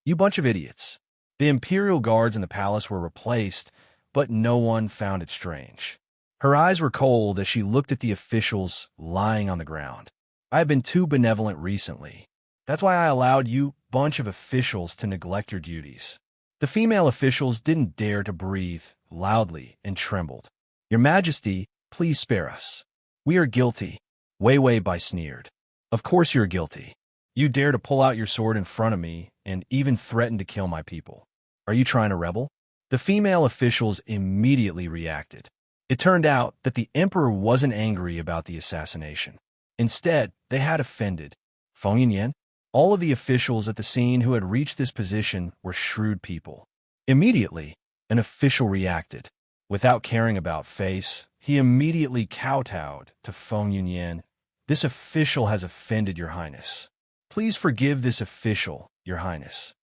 S1: "You bunch of idiots." The imperial guards in the palace were replaced, but no one found it strange. Her eyes were cold as she looked at the officials lying on the ground. "I have been too benevolent recently. That's why I allowed you bunch of officials to neglect your duties." The female officials didn't dare to breathe loudly and trembled. "Your Majesty, please spare us. We are guilty." Wei Wei Bai sneered. "Of course you're guilty. You dare to pull out your sword in front of me and even threaten to kill my people. Are you trying to rebel?" The female officials immediately reacted. It turned out that the emperor wasn't angry about the assassination. Instead, they had offended Feng Yunyan. All of the officials at the scene who had reached this position were shrewd people. Immediately, an official reacted. Without caring about face, he immediately kowtowed to Feng Yunyan. This official has offended your highness. Please forgive this official, your highness.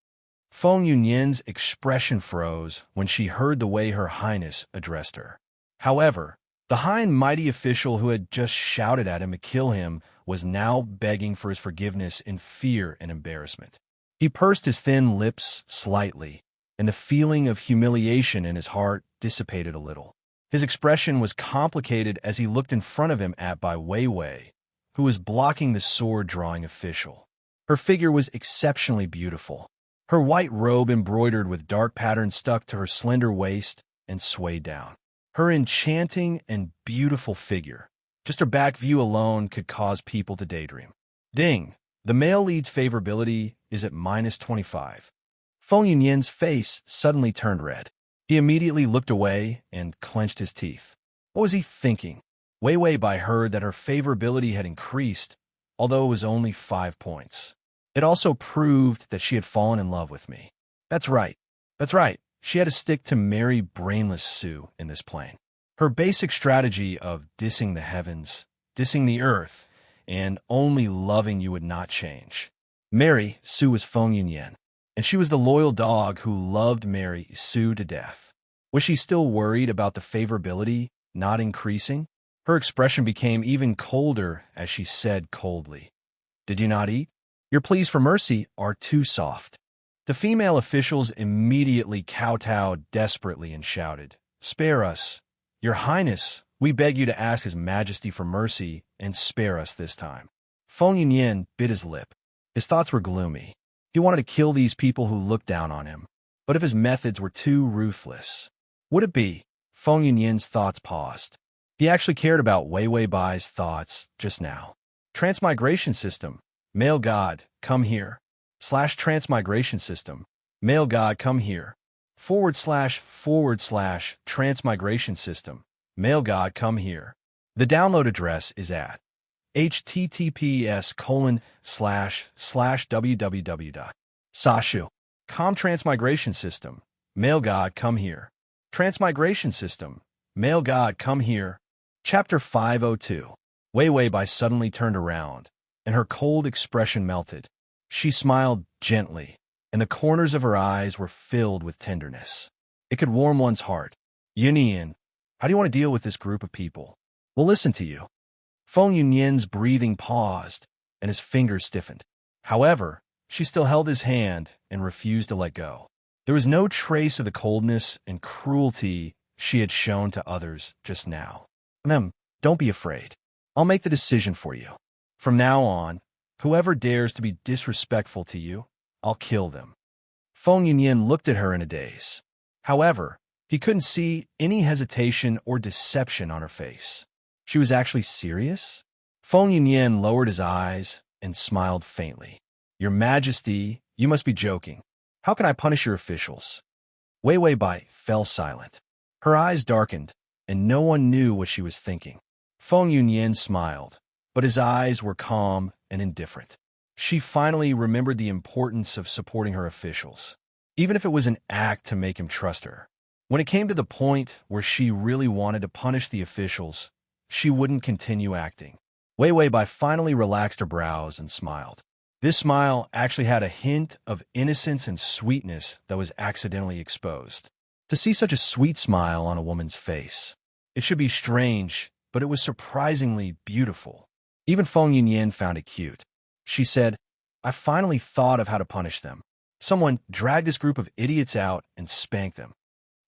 S1: Feng Yunyan's expression froze when she heard the way her highness addressed her. However, the high and mighty official who had just shouted at him to kill him was now begging for his forgiveness in fear and embarrassment. He pursed his thin lips slightly, and the feeling of humiliation in his heart dissipated a little. His expression was complicated as he looked in front of him at Bai Weiwei, who was blocking the sword-drawing official. Her figure was exceptionally beautiful. Her white robe embroidered with dark patterns stuck to her slender waist and swayed down. Her enchanting and beautiful figure, just her back view alone could cause people to daydream. Ding! The male lead's favorability is at -25. Feng Yunyan's face suddenly turned red. He immediately looked away and clenched his teeth. What was he thinking? Weiwei Bai heard that her favorability had increased, although it was only 5 points. It also proved that she had fallen in love with me. That's right. That's right. She had to stick to merry, brainless Sue in this plane. Her basic strategy of dissing the heavens, dissing the earth, and only loving you would not change. Mary, Sue was Feng Yunyan, and she was the loyal dog who loved Mary, Sue to death. Was she still worried about the favorability not increasing? Her expression became even colder as she said coldly, "Did you not eat? Your pleas for mercy are too soft." The female officials immediately kowtowed desperately and shouted, "Spare us! Your Highness, we beg you to ask His Majesty for mercy and spare us this time." Feng Yunyan bit his lip. His thoughts were gloomy. He wanted to kill these people who looked down on him. But if his methods were too ruthless, would it be? Feng Yunyan's thoughts paused. He actually cared about Weiwei Bai's thoughts just now. Transmigration system. Male god, come here. /transmigration system. Male god, come here. / transmigration system. Male god, come here. The download address is at https://www.sashu.com. Transmigration system. Male god, come here. Transmigration system. Male god, come here. Chapter 502. Weiwei Bai suddenly turned around, and her cold expression melted. She smiled gently, and the corners of her eyes were filled with tenderness. It could warm one's heart. Yunyan, how do you want to deal with this group of people? We'll listen to you. Feng Yunyan's breathing paused, and his fingers stiffened. However, she still held his hand and refused to let go. There was no trace of the coldness and cruelty she had shown to others just now. Don't be afraid. I'll make the decision for you. From now on, whoever dares to be disrespectful to you, I'll kill them. Feng Yunyan looked at her in a daze. However, he couldn't see any hesitation or deception on her face. She was actually serious? Feng Yunyan lowered his eyes and smiled faintly. Your Majesty, you must be joking. How can I punish your officials? Weiwei Bai fell silent. Her eyes darkened, and no one knew what she was thinking. Feng Yunyan smiled, but his eyes were calm and indifferent. She finally remembered the importance of supporting her officials, even if it was an act to make him trust her. When it came to the point where she really wanted to punish the officials, she wouldn't continue acting. Weiwei Bai finally relaxed her brows and smiled. This smile actually had a hint of innocence and sweetness that was accidentally exposed. To see such a sweet smile on a woman's face, it should be strange, but it was surprisingly beautiful. Even Feng Yunyan found it cute. She said, I finally thought of how to punish them. Someone dragged this group of idiots out and spanked them.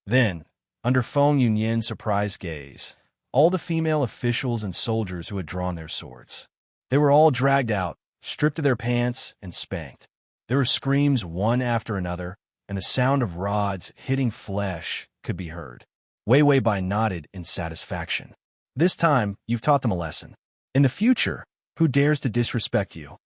S1: Then, under Feng Yunyan's surprised gaze, all the female officials and soldiers who had drawn their swords. They were all dragged out, stripped of their pants, and spanked. There were screams one after another, and the sound of rods hitting flesh could be heard. Weiwei Bai nodded in satisfaction. This time, you've taught them a lesson. In the future, who dares to disrespect you?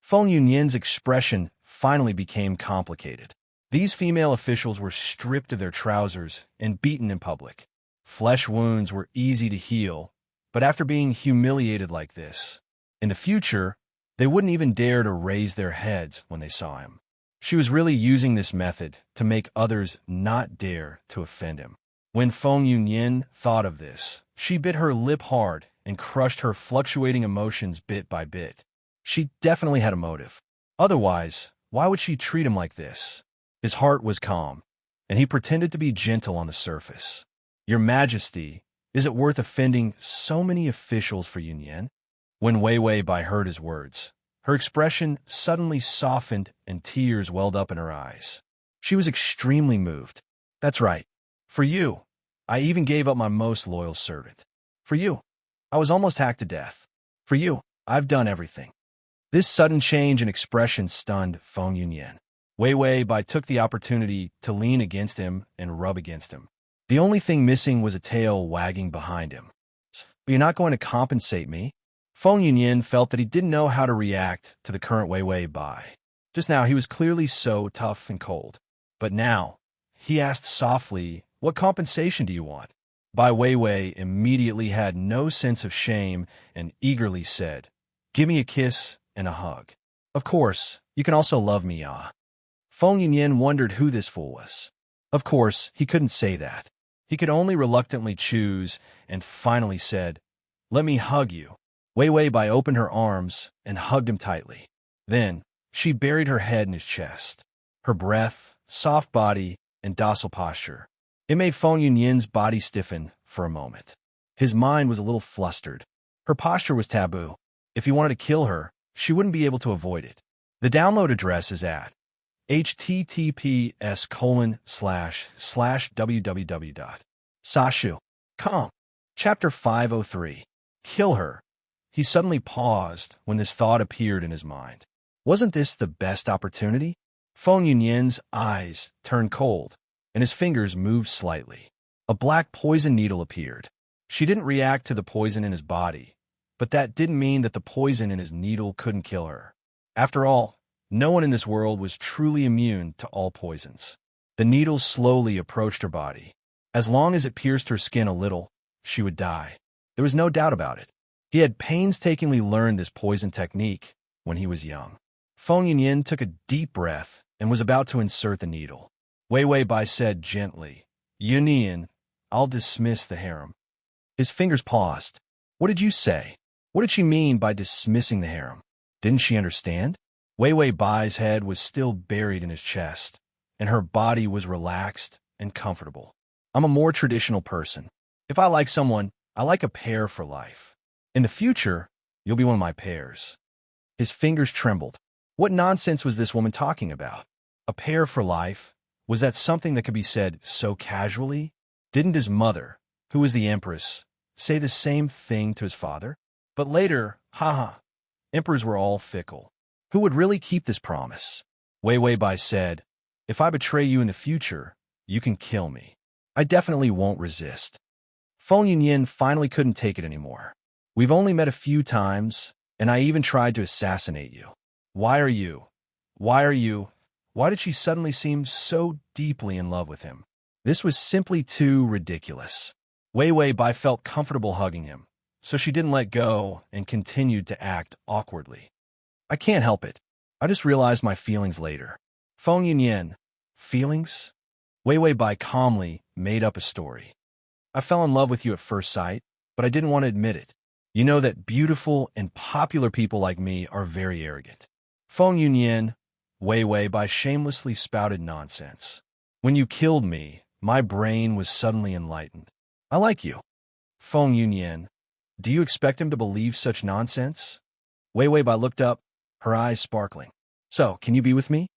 S1: Feng Yunyan's expression finally became complicated. These female officials were stripped of their trousers and beaten in public. Flesh wounds were easy to heal, but after being humiliated like this, in the future, they wouldn't even dare to raise their heads when they saw him. She was really using this method to make others not dare to offend him. When Feng Yunyin thought of this, she bit her lip hard and crushed her fluctuating emotions bit by bit. She definitely had a motive. Otherwise, why would she treat him like this? His heart was calm, and he pretended to be gentle on the surface. Your Majesty, is it worth offending so many officials for Yunyan? When Wei Wei Bai heard his words, her expression suddenly softened and tears welled up in her eyes. She was extremely moved. That's right. For you, I even gave up my most loyal servant. For you, I was almost hacked to death. For you, I've done everything. This sudden change in expression stunned Feng Yunyan. Wei Wei Bai took the opportunity to lean against him and rub against him. The only thing missing was a tail wagging behind him. But you're not going to compensate me? Feng Yunyin felt that he didn't know how to react to the current Wei Wei Bai. Just now, he was clearly so tough and cold. But now, he asked softly, "What compensation do you want?" Bai Weiwei immediately had no sense of shame and eagerly said, "Give me a kiss and a hug. Of course, you can also love me, ah." Feng Yunyin wondered who this fool was. Of course, he couldn't say that. He could only reluctantly choose and finally said, "Let me hug you." Wei Wei Bai opened her arms and hugged him tightly. Then, she buried her head in his chest. Her breath, soft body, and docile posture. It made Feng Yunyin's body stiffen for a moment. His mind was a little flustered. Her posture was taboo. If he wanted to kill her, she wouldn't be able to avoid it. The download address is at https://www.sashu.com. Chapter 503. Kill her. He suddenly paused when this thought appeared in his mind. Wasn't this the best opportunity? Feng Yunyin's eyes turned cold, and his fingers moved slightly. A black poison needle appeared. She didn't react to the poison in his body, but that didn't mean that the poison in his needle couldn't kill her. After all, no one in this world was truly immune to all poisons. The needle slowly approached her body. As long as it pierced her skin a little, she would die. There was no doubt about it. He had painstakingly learned this poison technique when he was young. Feng Yunyin took a deep breath and was about to insert the needle. Wei Wei Bai said gently, "Yunyin, I'll dismiss the harem." His fingers paused. What did you say? What did she mean by dismissing the harem? Didn't she understand? Wei Wei Bai's head was still buried in his chest, and her body was relaxed and comfortable. I'm a more traditional person. If I like someone, I like a pair for life. In the future, you'll be one of my pairs. His fingers trembled. What nonsense was this woman talking about? A pair for life? Was that something that could be said so casually? Didn't his mother, who was the empress, say the same thing to his father? But later, emperors were all fickle. Who would really keep this promise? Wei Wei Bai said, "If I betray you in the future, you can kill me. I definitely won't resist." Feng Yunyin finally couldn't take it anymore. "We've only met a few times, and I even tried to assassinate you. Why did she suddenly seem so deeply in love with him? This was simply too ridiculous." Wei Wei Bai felt comfortable hugging him, so she didn't let go and continued to act awkwardly. "I can't help it. I just realized my feelings later." Feng Yunyin, feelings? Wei Wei Bai calmly made up a story. "I fell in love with you at first sight, but I didn't want to admit it. You know that beautiful and popular people like me are very arrogant." Feng Yunyin, Wei Wei Bai shamelessly spouted nonsense. "When you killed me, my brain was suddenly enlightened. I like you." Feng Yunyin, do you expect him to believe such nonsense? Wei Wei Bai looked up, her eyes sparkling. "So, can you be with me?"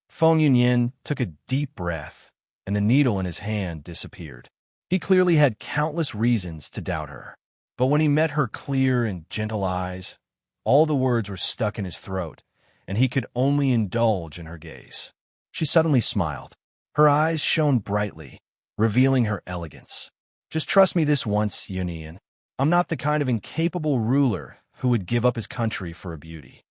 S1: Feng Yunyin took a deep breath, and the needle in his hand disappeared. He clearly had countless reasons to doubt her. But when he met her clear and gentle eyes, all the words were stuck in his throat, and he could only indulge in her gaze. She suddenly smiled. Her eyes shone brightly, revealing her elegance. "Just trust me this once, Yunyin. I'm not the kind of incapable ruler who would give up his country for a beauty."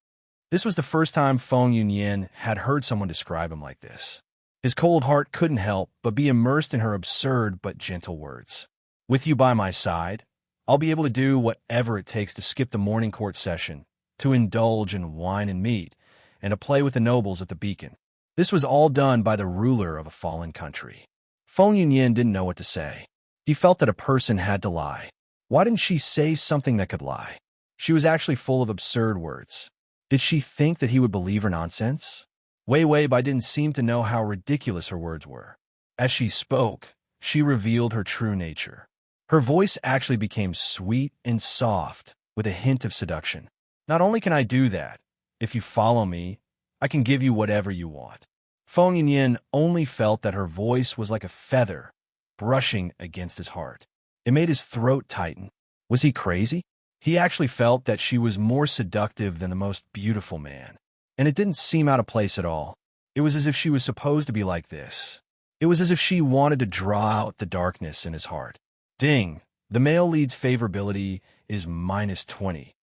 S1: This was the first time Feng Yunyin had heard someone describe him like this. His cold heart couldn't help but be immersed in her absurd but gentle words. With you by my side, I'll be able to do whatever it takes to skip the morning court session, to indulge in wine and meat, and to play with the nobles at the beacon. This was all done by the ruler of a fallen country. Feng Yunyin didn't know what to say. He felt that a person had to lie. Why didn't she say something that could lie? She was actually full of absurd words. Did she think that he would believe her nonsense? Wei Bai didn't seem to know how ridiculous her words were. As she spoke, she revealed her true nature. Her voice actually became sweet and soft, with a hint of seduction. Not only can I do that, if you follow me, I can give you whatever you want. Feng Yunyin only felt that her voice was like a feather brushing against his heart. It made his throat tighten. Was he crazy? He actually felt that she was more seductive than the most beautiful man. And it didn't seem out of place at all. It was as if she was supposed to be like this. It was as if she wanted to draw out the darkness in his heart. Ding! The male lead's favorability is -20.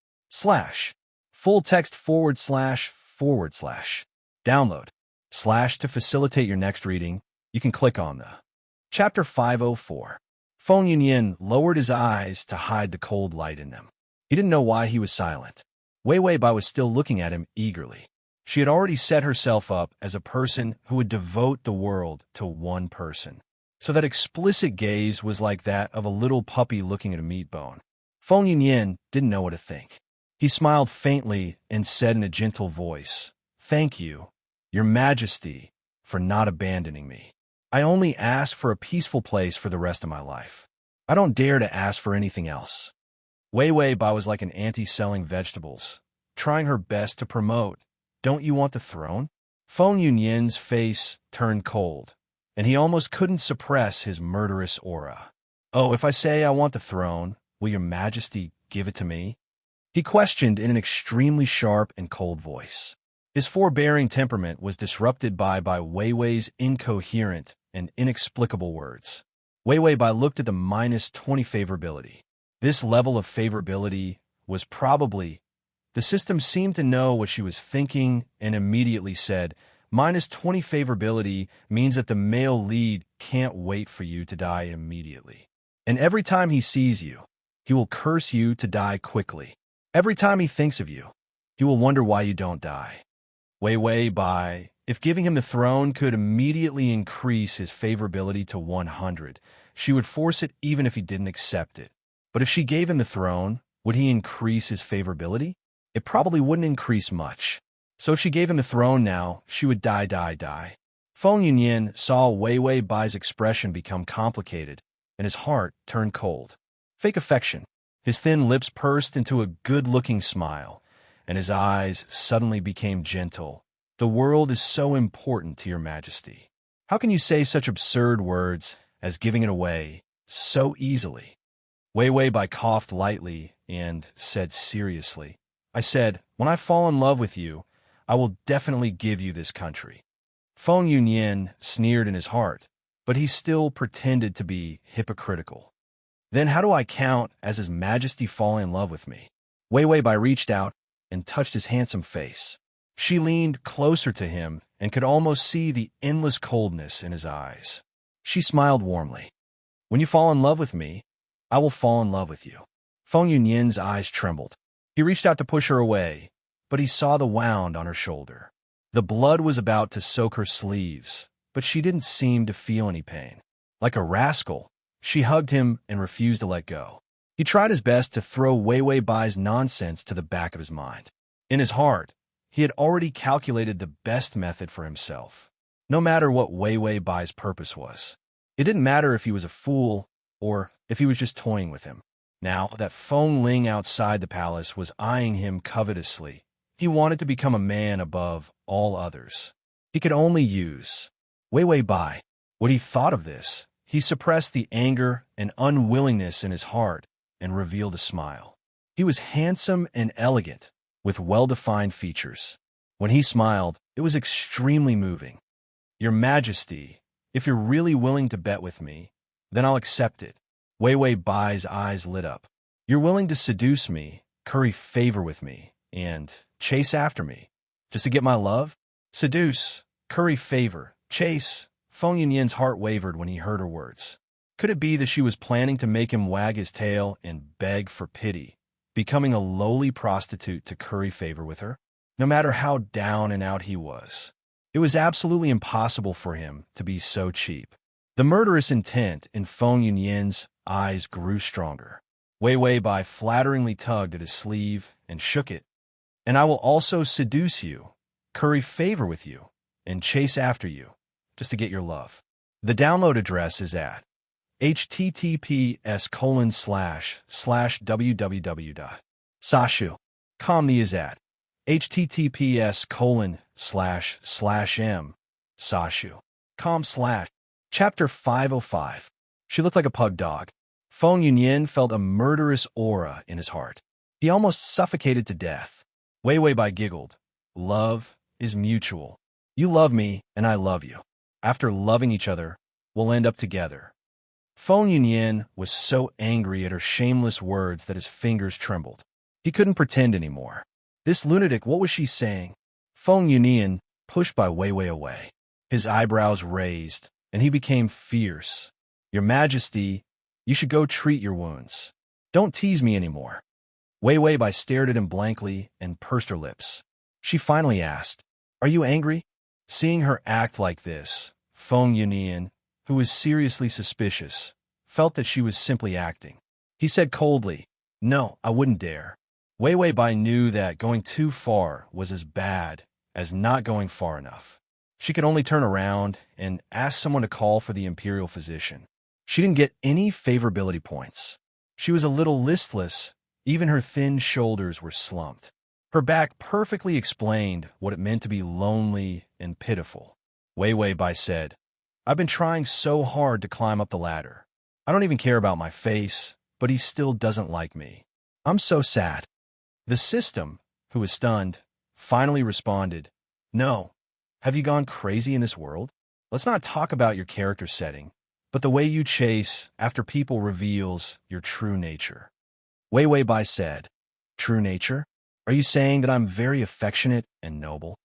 S1: Full text // download / to facilitate your next reading. You can click on the Chapter 504. Feng Yunyin lowered his eyes to hide the cold light in them. He didn't know why he was silent. Wei Bai was still looking at him eagerly. She had already set herself up as a person who would devote the world to one person. So that explicit gaze was like that of a little puppy looking at a meat bone. Feng Yunyin didn't know what to think. He smiled faintly and said in a gentle voice, "Thank you, Your Majesty, for not abandoning me. I only ask for a peaceful place for the rest of my life. I don't dare to ask for anything else." Wei Bai was like an auntie selling vegetables, trying her best to promote, "Don't you want the throne?" Feng Yunyin's face turned cold, and he almost couldn't suppress his murderous aura. "Oh, if I say I want the throne, will Your Majesty give it to me?" He questioned in an extremely sharp and cold voice. His forbearing temperament was disrupted by Wei Wei's incoherent and inexplicable words. Wei Bai looked at the -20 favorability. This level of favorability was probably... The system seemed to know what she was thinking and immediately said, -20 favorability means that the male lead can't wait for you to die immediately. And every time he sees you, he will curse you to die quickly. Every time he thinks of you, he will wonder why you don't die. Wei Bai, if giving him the throne could immediately increase his favorability to 100, she would force it even if he didn't accept it. But if she gave him the throne, would he increase his favorability? It probably wouldn't increase much. So if she gave him the throne now, she would die. Feng Yunyin saw Wei Bai's expression become complicated, and his heart turned cold. Fake affection. His thin lips pursed into a good-looking smile, and his eyes suddenly became gentle. "The world is so important to Your Majesty. How can you say such absurd words as giving it away so easily?" Wei Bai coughed lightly and said seriously, "I said, when I fall in love with you, I will definitely give you this country." Feng Yunyin sneered in his heart, but he still pretended to be hypocritical. "Then how do I count as His Majesty falling in love with me?" Wei Bai reached out and touched his handsome face. She leaned closer to him and could almost see the endless coldness in his eyes. She smiled warmly. "When you fall in love with me, I will fall in love with you." Feng Yunyin's eyes trembled. He reached out to push her away, but he saw the wound on her shoulder. The blood was about to soak her sleeves, but she didn't seem to feel any pain. Like a rascal, she hugged him and refused to let go. He tried his best to throw Wei Bai's nonsense to the back of his mind. In his heart, he had already calculated the best method for himself, no matter what Wei Bai's purpose was. It didn't matter if he was a fool or if he was just toying with him. Now that Feng Ling outside the palace was eyeing him covetously, he wanted to become a man above all others. He could only use Wei Bai. What he thought of this, he suppressed the anger and unwillingness in his heart and revealed a smile. He was handsome and elegant, with well-defined features. When he smiled, it was extremely moving. "Your Majesty, if you're really willing to bet with me, then I'll accept it." Wei Bai's eyes lit up. "You're willing to seduce me, curry favor with me, and chase after me, just to get my love?" Seduce, curry favor, Chase, Feng Yunyan's heart wavered when he heard her words. Could it be that she was planning to make him wag his tail and beg for pity, becoming a lowly prostitute to curry favor with her? No matter how down and out he was, it was absolutely impossible for him to be so cheap. The murderous intent in Feng Yunyan's eyes grew stronger. Wei Wei Bai flatteringly tugged at his sleeve and shook it. And I will also seduce you, curry favor with you, and chase after you, just to get your love. The download address is at https://www.sashu.com. The is at https://m/sashu.com/. Chapter 505. She looked like a pug dog. Feng Yunyan felt a murderous aura in his heart. He almost suffocated to death. Wei Wei Bai giggled. Love is mutual. You love me, and I love you. After loving each other, we'll end up together. Feng Yunyan was so angry at her shameless words that his fingers trembled. He couldn't pretend anymore. This lunatic, what was she saying? Feng Yunyan pushed by Wei Wei away. His eyebrows raised, and he became fierce. Your Majesty, you should go treat your wounds. Don't tease me anymore. Wei Wei Bai stared at him blankly and pursed her lips. She finally asked, Are you angry? Seeing her act like this, Feng Yunyan, who was seriously suspicious, felt that she was simply acting. He said coldly, No, I wouldn't dare. Wei Wei Bai knew that going too far was as bad as not going far enough. She could only turn around and ask someone to call for the imperial physician. She didn't get any favorability points. She was a little listless, even her thin shoulders were slumped. Her back perfectly explained what it meant to be lonely and pitiful. Wei Wei Bai said, I've been trying so hard to climb up the ladder. I don't even care about my face, but he still doesn't like me. I'm so sad. The system, who was stunned, finally responded, No. Have you gone crazy in this world? Let's not talk about your character setting, but the way you chase after people reveals your true nature. Wei Wei Bai said, True nature? Are you saying that I'm very affectionate and noble?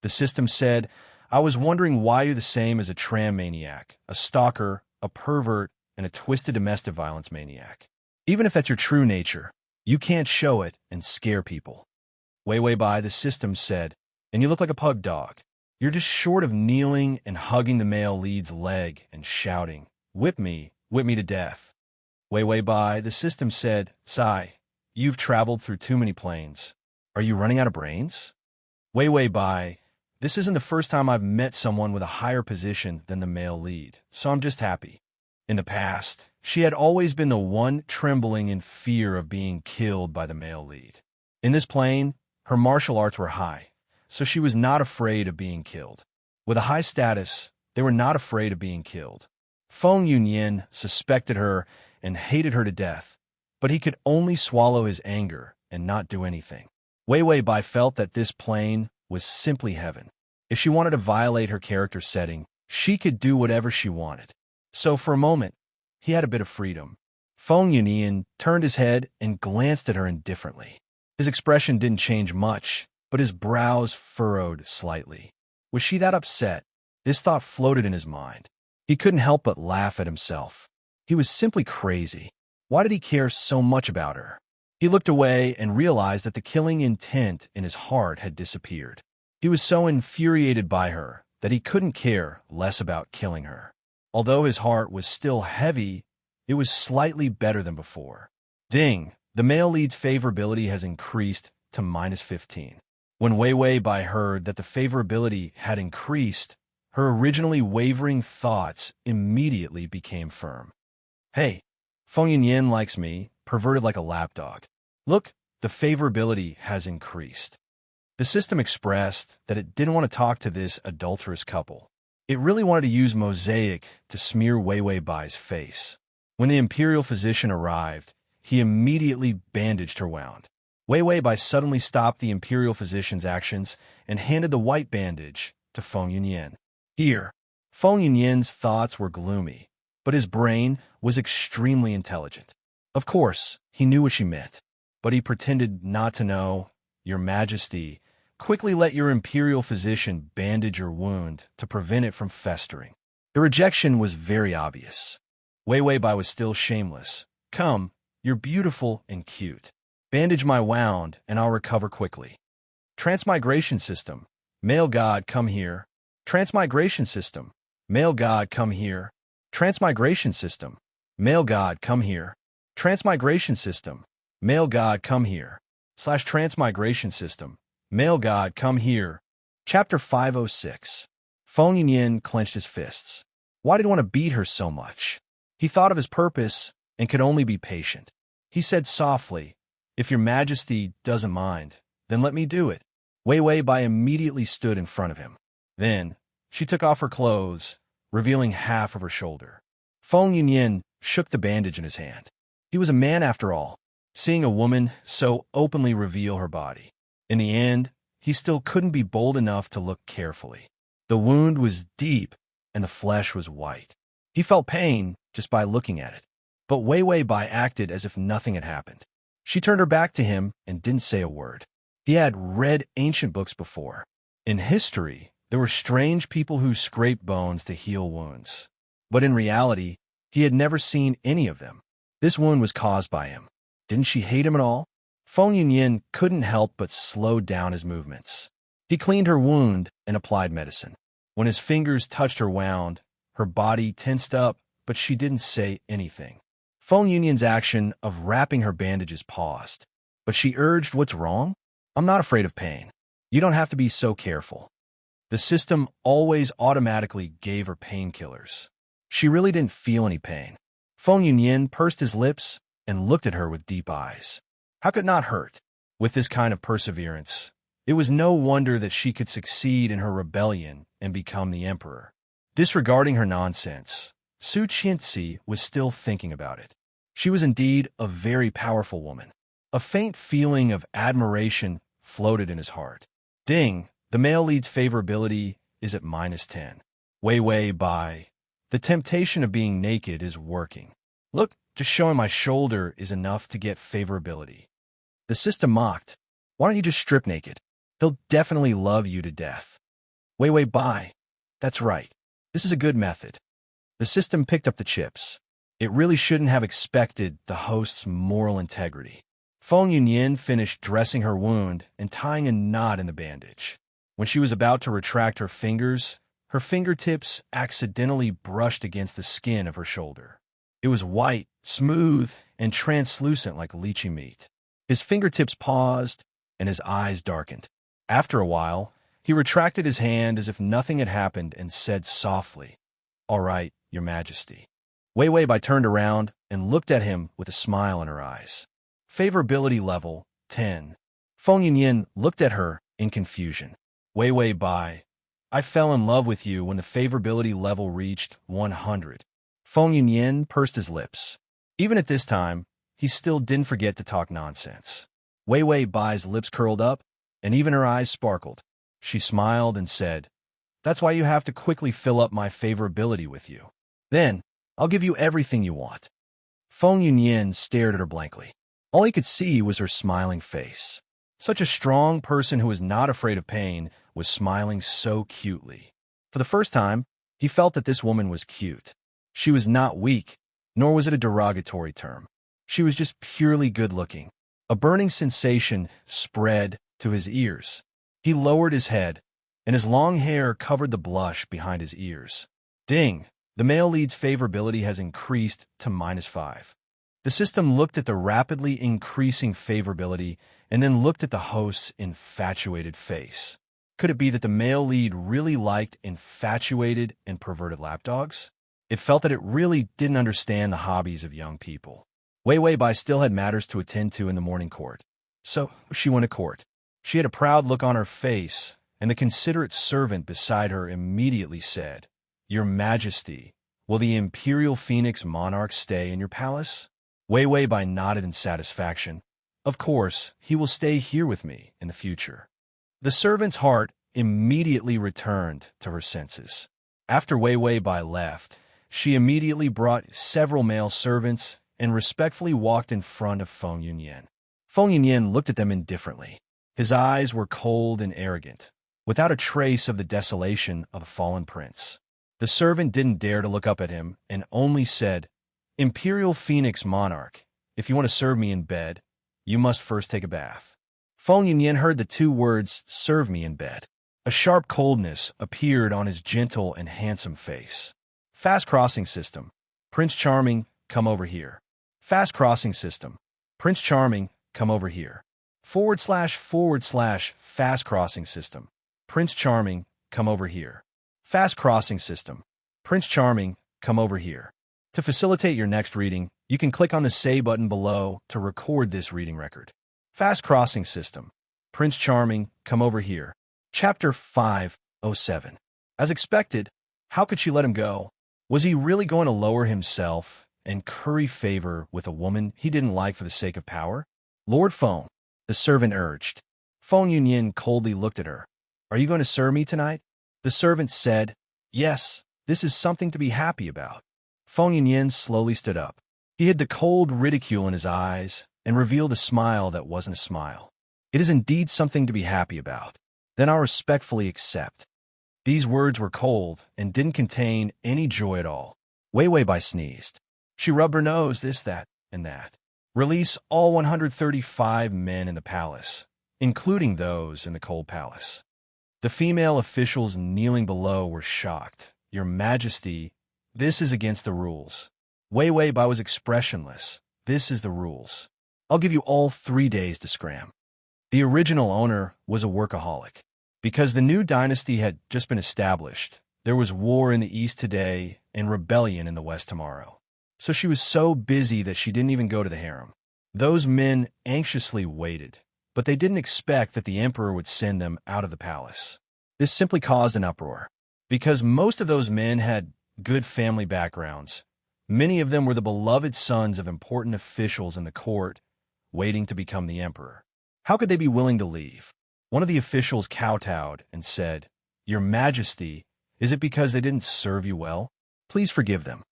S1: The system said, I was wondering why you're the same as a tram maniac, a stalker, a pervert, and a twisted domestic violence maniac. Even if that's your true nature, you can't show it and scare people. Wei Wei Bai, the system said, and you look like a pug dog. You're just short of kneeling and hugging the male lead's leg and shouting, whip me to death. Wei Wei Bai, the system said, Sigh, you've traveled through too many planes. Are you running out of brains? Wei Wei Bai, this isn't the first time I've met someone with a higher position than the male lead, so I'm just happy. In the past, she had always been the one trembling in fear of being killed by the male lead. In this plane, her martial arts were high, so she was not afraid of being killed. With a high status, they were not afraid of being killed. Feng Yunyan suspected her and hated her to death, but he could only swallow his anger and not do anything. Wei Wei Bai felt that this plane was simply heaven. If she wanted to violate her character setting, she could do whatever she wanted. So for a moment, he had a bit of freedom. Feng Yunyan turned his head and glanced at her indifferently. His expression didn't change much, but his brows furrowed slightly. Was she that upset? This thought floated in his mind. He couldn't help but laugh at himself. He was simply crazy. Why did he care so much about her? He looked away and realized that the killing intent in his heart had disappeared. He was so infuriated by her that he couldn't care less about killing her. Although his heart was still heavy, it was slightly better than before. Ding! The male lead's favorability has increased to -15. When Wei Wei Bai heard that the favorability had increased, her originally wavering thoughts immediately became firm. Hey, Feng Yunyan likes me, perverted like a lapdog. Look, the favorability has increased. The system expressed that it didn't want to talk to this adulterous couple. It really wanted to use mosaic to smear Wei Wei Bai's face. When the imperial physician arrived, he immediately bandaged her wound. Wei Wei Bai suddenly stopped the imperial physician's actions and handed the white bandage to Feng Yunyan. Here, Feng Yunyan's thoughts were gloomy, but his brain was extremely intelligent. Of course, he knew what she meant, but he pretended not to know. Your Majesty, quickly let your imperial physician bandage your wound to prevent it from festering. The rejection was very obvious. Wei Wei Bai was still shameless. Come, you're beautiful and cute. Bandage my wound, and I'll recover quickly. Transmigration system. Male god, come here. Transmigration system. Male god, come here. Transmigration system. Male god, come here. Transmigration system. Male god, come here. /transmigration system. Male god, come here. Chapter 506. Feng Yunyan clenched his fists. Why did he want to beat her so much? He thought of his purpose and could only be patient. He said softly, "If your majesty doesn't mind, then let me do it." Wei Wei Bai immediately stood in front of him. Then, she took off her clothes, revealing half of her shoulder. Feng Yunyan shook the bandage in his hand. He was a man after all, seeing a woman so openly reveal her body. In the end, he still couldn't be bold enough to look carefully. The wound was deep, and the flesh was white. He felt pain just by looking at it. But Wei Wei Bai acted as if nothing had happened. She turned her back to him and didn't say a word. He had read ancient books before. In history, there were strange people who scraped bones to heal wounds. But in reality, he had never seen any of them. This wound was caused by him. Didn't she hate him at all? Feng Yunyan couldn't help but slow down his movements. He cleaned her wound and applied medicine. When his fingers touched her wound, her body tensed up, but she didn't say anything. Feng Yunyan's action of wrapping her bandages paused. But she urged, "What's wrong? I'm not afraid of pain. You don't have to be so careful." The system always automatically gave her painkillers. She really didn't feel any pain. Feng Yunyan pursed his lips and looked at her with deep eyes. How could it not hurt? With this kind of perseverance, it was no wonder that she could succeed in her rebellion and become the emperor. Disregarding her nonsense, Su Qianxi was still thinking about it. She was indeed a very powerful woman. A faint feeling of admiration floated in his heart. Ding, the male lead's favorability is at -10. Wei Wei Bai. The temptation of being naked is working. Look, just showing my shoulder is enough to get favorability. The system mocked. Why don't you just strip naked? He'll definitely love you to death. Wei Wei Bai. That's right. This is a good method. The system picked up the chips. It really shouldn't have expected the host's moral integrity. Feng Yunyan finished dressing her wound and tying a knot in the bandage. When she was about to retract her fingers, her fingertips accidentally brushed against the skin of her shoulder. It was white, smooth, and translucent like lychee meat. His fingertips paused, and his eyes darkened. After a while, he retracted his hand as if nothing had happened and said softly, "All right, Your Majesty." Wei Wei Bai turned around and looked at him with a smile in her eyes. Favorability level 10. Feng Yunyan looked at her in confusion. Wei Wei Bai, I fell in love with you when the favorability level reached 100. Feng Yunyan pursed his lips. Even at this time, he still didn't forget to talk nonsense. Wei Wei Bai's lips curled up, and even her eyes sparkled. She smiled and said, "That's why you have to quickly fill up my favorability with you. Then, I'll give you everything you want." Feng Yunyan stared at her blankly. All he could see was her smiling face. Such a strong person who was not afraid of pain was smiling so cutely. For the first time, he felt that this woman was cute. She was not weak, nor was it a derogatory term. She was just purely good-looking. A burning sensation spread to his ears. He lowered his head, and his long hair covered the blush behind his ears. Ding! The male lead's favorability has increased to -5. The system looked at the rapidly increasing favorability and then looked at the host's infatuated face. Could it be that the male lead really liked infatuated and perverted lapdogs? It felt that it really didn't understand the hobbies of young people. Wei Wei Bai still had matters to attend to in the morning court. So she went to court. She had a proud look on her face, and the considerate servant beside her immediately said, "Your Majesty, will the Imperial Phoenix Monarch stay in your palace?" Wei Wei Bai nodded in satisfaction. Of course, he will stay here with me in the future. The servant's heart immediately returned to her senses. After Wei Wei Bai left, she immediately brought several male servants and respectfully walked in front of Feng Yunyan. Feng Yunyan looked at them indifferently. His eyes were cold and arrogant, without a trace of the desolation of a fallen prince. The servant didn't dare to look up at him and only said, "Imperial Phoenix Monarch, if you want to serve me in bed, you must first take a bath." Feng Yunyan heard the two words, "serve me in bed." A sharp coldness appeared on his gentle and handsome face. Fast crossing system. Prince Charming, come over here. Fast crossing system. Prince Charming, come over here. / fast crossing system. Prince Charming, come over here. Fast crossing system. Prince Charming, come over here. To facilitate your next reading, you can click on the Say button below to record this reading record. Fast crossing system. Prince Charming, come over here. Chapter 507. As expected, how could she let him go? Was he really going to lower himself and curry favor with a woman he didn't like for the sake of power? Lord Feng, the servant urged. Feng Yunyan coldly looked at her. Are you going to serve me tonight? The servant said, Yes, this is something to be happy about. Feng Yunyan slowly stood up. He hid the cold ridicule in his eyes and revealed a smile that wasn't a smile. It is indeed something to be happy about. Then I'll respectfully accept. These words were cold and didn't contain any joy at all. Wei Bai sneezed. She rubbed her nose, this, that, and that. Release all 135 men in the palace, including those in the cold palace. The female officials kneeling below were shocked. Your Majesty, this is against the rules. Wei Bai was expressionless. This is the rules. I'll give you all 3 days to scram. The original owner was a workaholic. Because the new dynasty had just been established, there was war in the east today and rebellion in the west tomorrow. So she was so busy that she didn't even go to the harem. Those men anxiously waited, but they didn't expect that the emperor would send them out of the palace. This simply caused an uproar. Because most of those men had good family backgrounds, many of them were the beloved sons of important officials in the court, waiting to become the emperor. How could they be willing to leave? One of the officials kowtowed and said, Your Majesty, is it because they didn't serve you well? Please forgive them.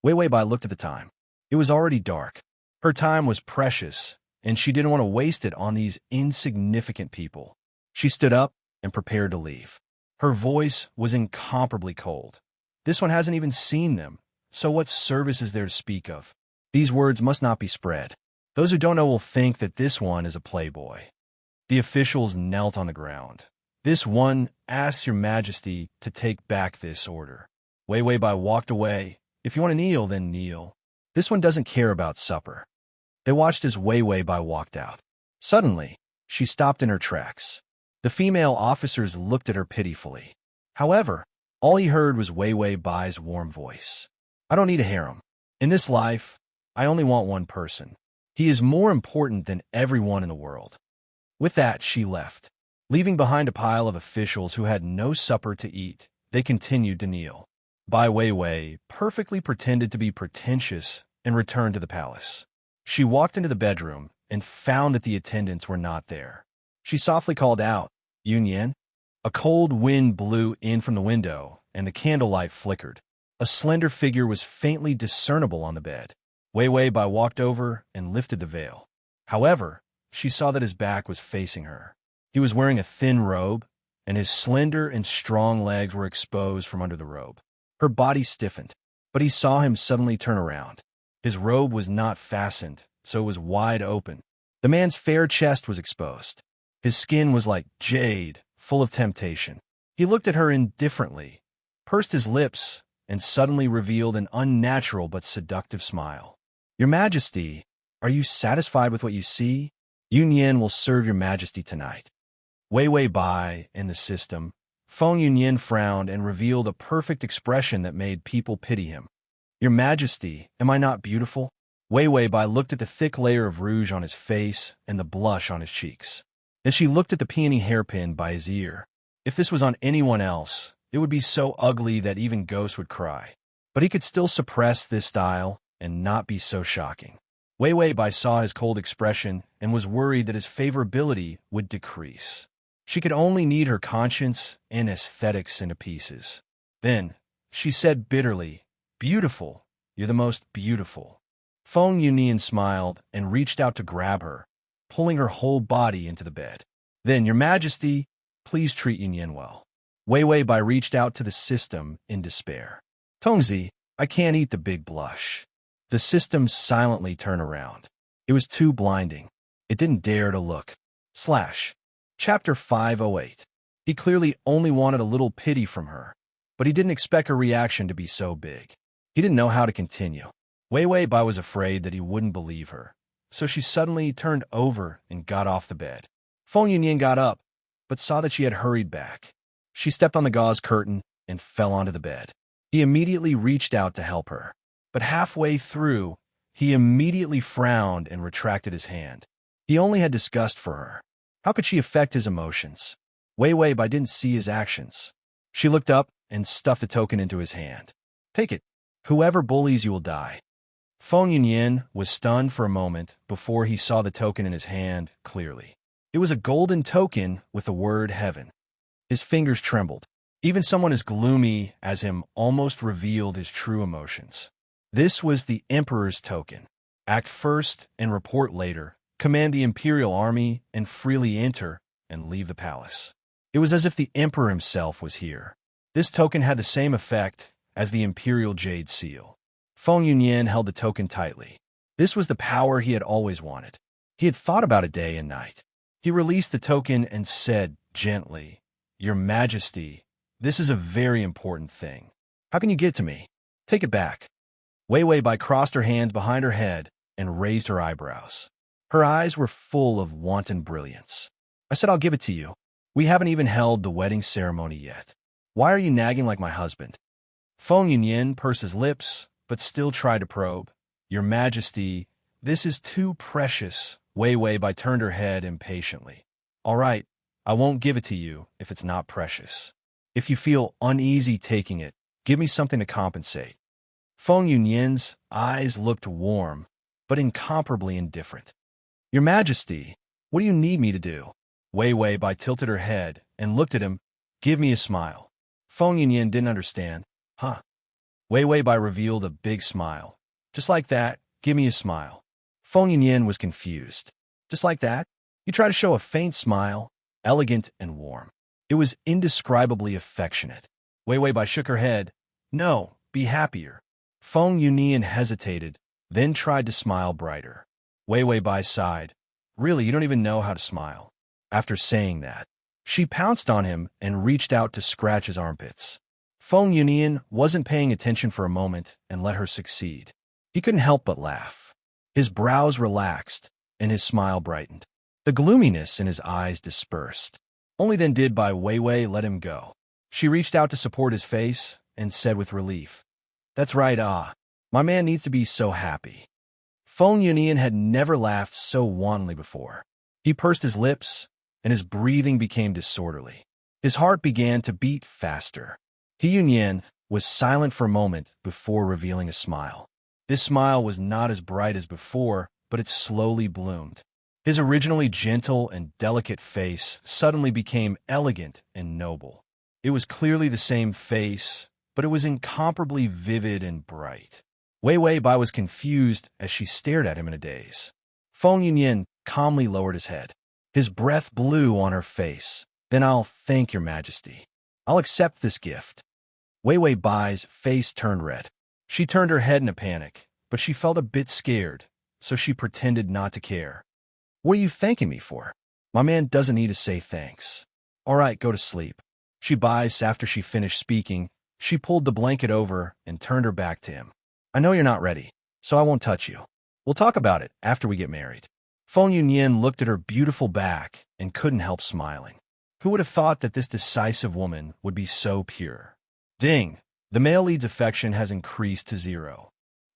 S1: Wei Bai looked at the time. It was already dark. Her time was precious, and she didn't want to waste it on these insignificant people. She stood up and prepared to leave. Her voice was incomparably cold. This one hasn't even seen them, so what service is there to speak of? These words must not be spread. Those who don't know will think that this one is a playboy. The officials knelt on the ground. This one asks your Majesty to take back this order. Wei Bai walked away. If you want to kneel, then kneel. This one doesn't care about supper. They watched as Wei Bai walked out. Suddenly, she stopped in her tracks. The female officers looked at her pitifully. However, all he heard was Wei Bai's warm voice. I don't need a harem. In this life, I only want one person. He is more important than everyone in the world. With that, she left. Leaving behind a pile of officials who had no supper to eat, they continued to kneel. Bai Wei perfectly pretended to be pretentious and returned to the palace. She walked into the bedroom and found that the attendants were not there. She softly called out, Yunyan? A cold wind blew in from the window, and the candlelight flickered. A slender figure was faintly discernible on the bed. Wei Bai walked over and lifted the veil. However, she saw that his back was facing her. He was wearing a thin robe, and his slender and strong legs were exposed from under the robe. Her body stiffened, but he saw him suddenly turn around. His robe was not fastened, so it was wide open. The man's fair chest was exposed. His skin was like jade, full of temptation. He looked at her indifferently, pursed his lips, and suddenly revealed an unnatural but seductive smile. Your Majesty, are you satisfied with what you see? Yunyan will serve your Majesty tonight. Wei Bai and the system. Feng Yunyan frowned and revealed a perfect expression that made people pity him. Your Majesty, am I not beautiful? Wei Bai looked at the thick layer of rouge on his face and the blush on his cheeks. Then she looked at the peony hairpin by his ear. If this was on anyone else, it would be so ugly that even ghosts would cry. But he could still suppress this style and not be so shocking. Wei Bai saw his cold expression and was worried that his favorability would decrease. She could only knead her conscience and aesthetics into pieces. Then, she said bitterly, Beautiful, you're the most beautiful. Feng Yunyan smiled and reached out to grab her, pulling her whole body into the bed. Then, Your Majesty, please treat Yunyan well. Wei Wei Bai reached out to the system in despair. Tongzi, I can't eat the big blush. The system silently turned around. It was too blinding. It didn't dare to look. Chapter 508. He clearly only wanted a little pity from her, but he didn't expect her reaction to be so big. He didn't know how to continue. Wei Wei Bai was afraid that he wouldn't believe her, so she suddenly turned over and got off the bed. Feng Yunyan got up, but saw that she had hurried back. She stepped on the gauze curtain and fell onto the bed. He immediately reached out to help her, but halfway through, he immediately frowned and retracted his hand. He only had disgust for her. How could she affect his emotions? Wei Wei Bai didn't see his actions. She looked up and stuffed the token into his hand. Take it. Whoever bullies you will die. Feng Yunyan was stunned for a moment before he saw the token in his hand clearly. It was a golden token with the word heaven. His fingers trembled. Even someone as gloomy as him almost revealed his true emotions. This was the Emperor's token. Act first and report later. Command the Imperial Army and freely enter and leave the palace. It was as if the Emperor himself was here. This token had the same effect as the Imperial Jade Seal. Feng Yunyan held the token tightly. This was the power he had always wanted. He had thought about it day and night. He released the token and said gently, Your Majesty, this is a very important thing. How can you get to me? Take it back. Wei Wei Bai crossed her hands behind her head and raised her eyebrows. Her eyes were full of wanton brilliance. I said I'll give it to you. We haven't even held the wedding ceremony yet. Why are you nagging like my husband? Feng Yunyan pursed his lips, but still tried to probe. Your Majesty, this is too precious. Wei Wei Bai turned her head impatiently. All right, I won't give it to you if it's not precious. If you feel uneasy taking it, give me something to compensate. Feng Yunyan's eyes looked warm, but incomparably indifferent. Your Majesty, what do you need me to do? Wei Wei Bai tilted her head and looked at him. Give me a smile. Feng Yunyan didn't understand. Huh? Wei Wei Bai revealed a big smile. Just like that, give me a smile. Feng Yunyan was confused. Just like that? You try to show a faint smile, elegant and warm. It was indescribably affectionate. Wei Wei Bai shook her head. No, be happier. Feng Yunyan hesitated, then tried to smile brighter. Wei Wei Bai sighed. Really, you don't even know how to smile. After saying that, she pounced on him and reached out to scratch his armpits. Feng Yunyan wasn't paying attention for a moment and let her succeed. He couldn't help but laugh. His brows relaxed, and his smile brightened. The gloominess in his eyes dispersed. Only then did Wei Wei let him go. She reached out to support his face and said with relief, That's right, my man needs to be so happy. Feng Yunyan had never laughed so wantonly before. He pursed his lips, and his breathing became disorderly. His heart began to beat faster. Yunyan was silent for a moment before revealing a smile. This smile was not as bright as before, but it slowly bloomed. His originally gentle and delicate face suddenly became elegant and noble. It was clearly the same face, but it was incomparably vivid and bright. Wei Wei Bai was confused as she stared at him in a daze. Feng Yunyan calmly lowered his head. His breath blew on her face. Then I'll thank your Majesty. I'll accept this gift. Wei Wei Bai's face turned red. She turned her head in a panic, but she felt a bit scared, so she pretended not to care. What are you thanking me for? My man doesn't need to say thanks. All right, go to sleep. She buys after she finished speaking. She pulled the blanket over and turned her back to him. I know you're not ready, so I won't touch you. We'll talk about it after we get married. Feng Yunyan looked at her beautiful back and couldn't help smiling. Who would have thought that this decisive woman would be so pure? Ding! The male lead's affection has increased to 0.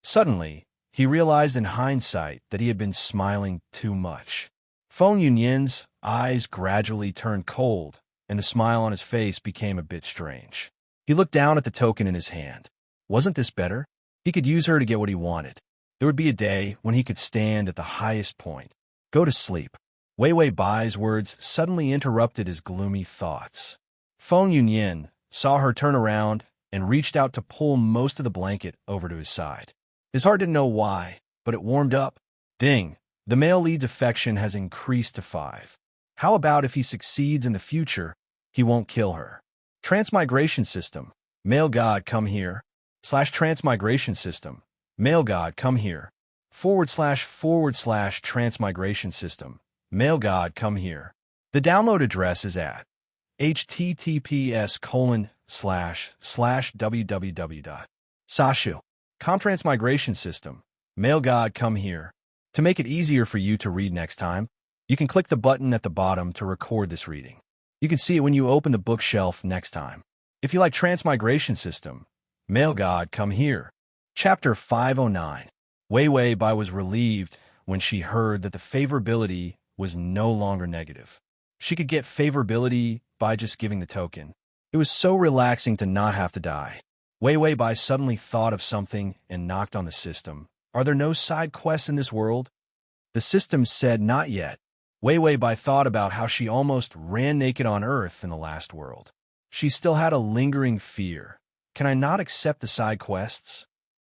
S1: Suddenly, he realized in hindsight that he had been smiling too much. Feng Yunyan's eyes gradually turned cold, and the smile on his face became a bit strange. He looked down at the token in his hand. Wasn't this better? He could use her to get what he wanted. There would be a day when he could stand at the highest point. Go to sleep. Wei Wei Bai's words suddenly interrupted his gloomy thoughts. Feng Yunyan saw her turn around and reached out to pull most of the blanket over to his side. His heart didn't know why, but it warmed up. Ding! The male lead's affection has increased to 5. How about if he succeeds in the future, he won't kill her? Transmigration system. Male god, come here. / transmigration system. Male god, come here. / transmigration system. Male god, come here. The download address is at https://www.sashu.com. Transmigration system. Male god, come here. To make it easier for you to read next time, you can click the button at the bottom to record this reading. You can see it when you open the bookshelf next time. If you like Transmigration System, Male God, come here. Chapter 509. Wei Wei Bai was relieved when she heard that the favorability was no longer negative. She could get favorability by just giving the token. It was so relaxing to not have to die. Wei Wei Bai suddenly thought of something and knocked on the system. Are there no side quests in this world? The system said not yet. Wei Wei Bai thought about how she almost ran naked on Earth in the last world. She still had a lingering fear. Can I not accept the side quests?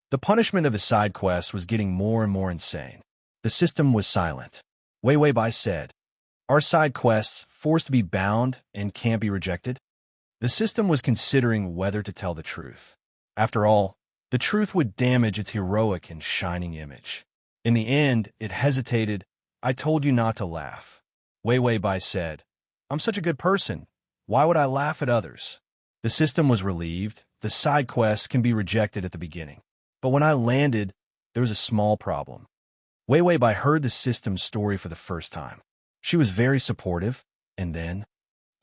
S1: The punishment of the side quests was getting more and more insane. The system was silent. Wei Wei Bai said, "Are side quests forced to be bound and can't be rejected?" The system was considering whether to tell the truth. After all, the truth would damage its heroic and shining image. In the end, it hesitated. "I told you not to laugh." Wei Wei Bai said, "I'm such a good person. Why would I laugh at others?" The system was relieved. The side quests can be rejected at the beginning. But when I landed, there was a small problem. Wei Wei Bai heard the system's story for the first time. She was very supportive, and then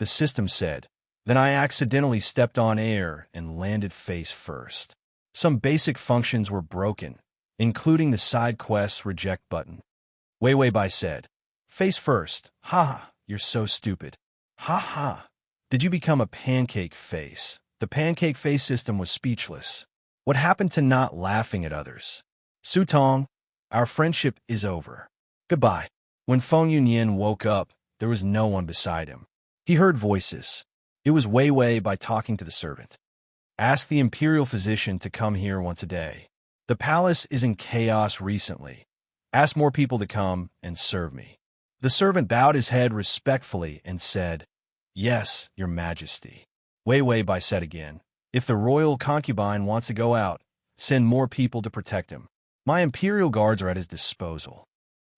S1: the system said, "Then I accidentally stepped on air and landed face first. Some basic functions were broken, including the side quests reject button." Wei Wei Bai said, "Face first. Ha ha, you're so stupid. Ha ha. Did you become a pancake face?" The pancake face system was speechless. What happened to not laughing at others? "Su Tong, our friendship is over. Goodbye." When Feng Yunyan woke up, there was no one beside him. He heard voices. It was Wei Wei Bai talking to the servant. "Ask the imperial physician to come here once a day. The palace is in chaos recently. Ask more people to come and serve me." The servant bowed his head respectfully and said, "Yes, your majesty." Wei Wei Bai said again, "If the royal concubine wants to go out, send more people to protect him. My imperial guards are at his disposal."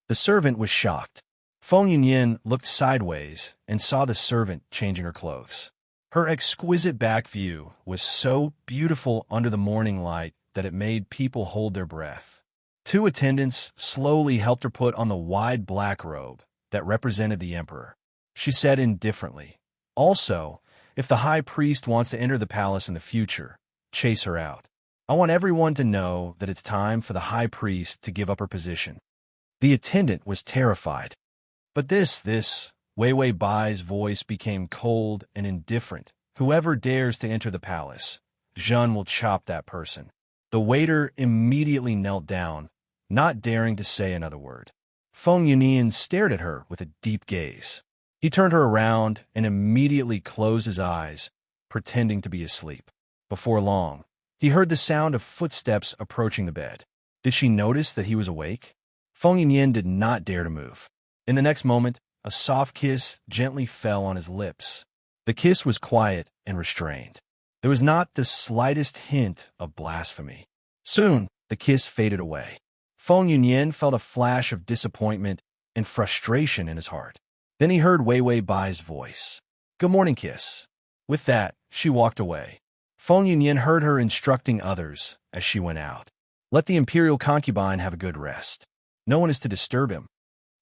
S1: The servant was shocked. Feng Yunyan looked sideways and saw the servant changing her clothes. Her exquisite back view was so beautiful under the morning light that it made people hold their breath. Two attendants slowly helped her put on the wide black robe that represented the emperor. She said indifferently, "Also, if the high priest wants to enter the palace in the future, chase her out. I want everyone to know that it's time for the high priest to give up her position." The attendant was terrified. But this, Wei Wei Bai's voice became cold and indifferent. "Whoever dares to enter the palace, Zhen will chop that person." The waiter immediately knelt down, not daring to say another word. Feng Yunyan stared at her with a deep gaze. He turned her around and immediately closed his eyes, pretending to be asleep. Before long, he heard the sound of footsteps approaching the bed. Did she notice that he was awake? Feng Yunyan did not dare to move. In the next moment, a soft kiss gently fell on his lips. The kiss was quiet and restrained. There was not the slightest hint of blasphemy. Soon, the kiss faded away. Feng Yunyan felt a flash of disappointment and frustration in his heart. Then he heard Wei Wei Bai's voice. "Good morning, kiss." With that, she walked away. Feng Yunyan heard her instructing others as she went out. "Let the imperial concubine have a good rest. No one is to disturb him."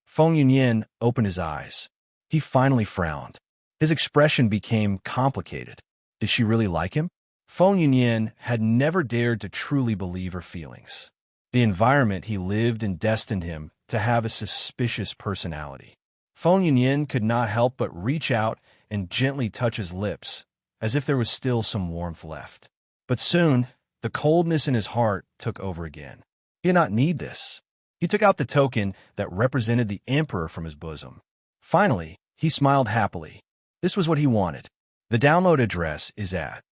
S1: Feng Yunyan opened his eyes. He finally frowned. His expression became complicated. Did she really like him? Feng Yunyan had never dared to truly believe her feelings. The environment he lived in destined him to have a suspicious personality. Feng Yunyan could not help but reach out and gently touch his lips, as if there was still some warmth left. But soon, the coldness in his heart took over again. He did not need this. He took out the token that represented the emperor from his bosom. Finally, he smiled happily. This was what he wanted. The download address is at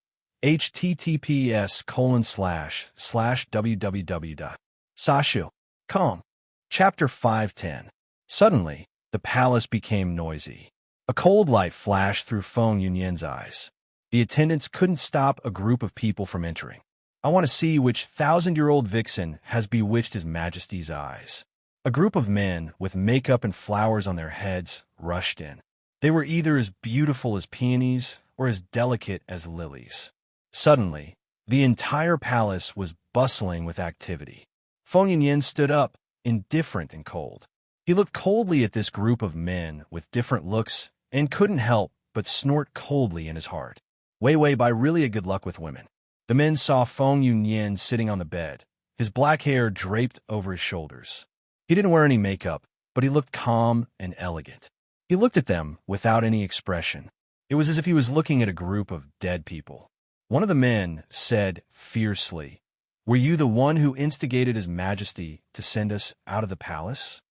S1: https://www.sashu.com. Chapter 510. Suddenly, the palace became noisy. A cold light flashed through Feng Yunyan's eyes. The attendants couldn't stop a group of people from entering. I want to see which thousand-year-old vixen has bewitched His Majesty's eyes. A group of men with makeup and flowers on their heads rushed in. They were either as beautiful as peonies or as delicate as lilies. Suddenly, the entire palace was bustling with activity. Feng Yunyan stood up, indifferent and cold. He looked coldly at this group of men with different looks and couldn't help but snort coldly in his heart. Wei Wei Bai really a good luck with women. The men saw Feng Yunyan sitting on the bed, his black hair draped over his shoulders. He didn't wear any makeup, but he looked calm and elegant. He looked at them without any expression. It was as if he was looking at a group of dead people. One of the men said fiercely, "Were you the one who instigated His Majesty to send us out of the palace?"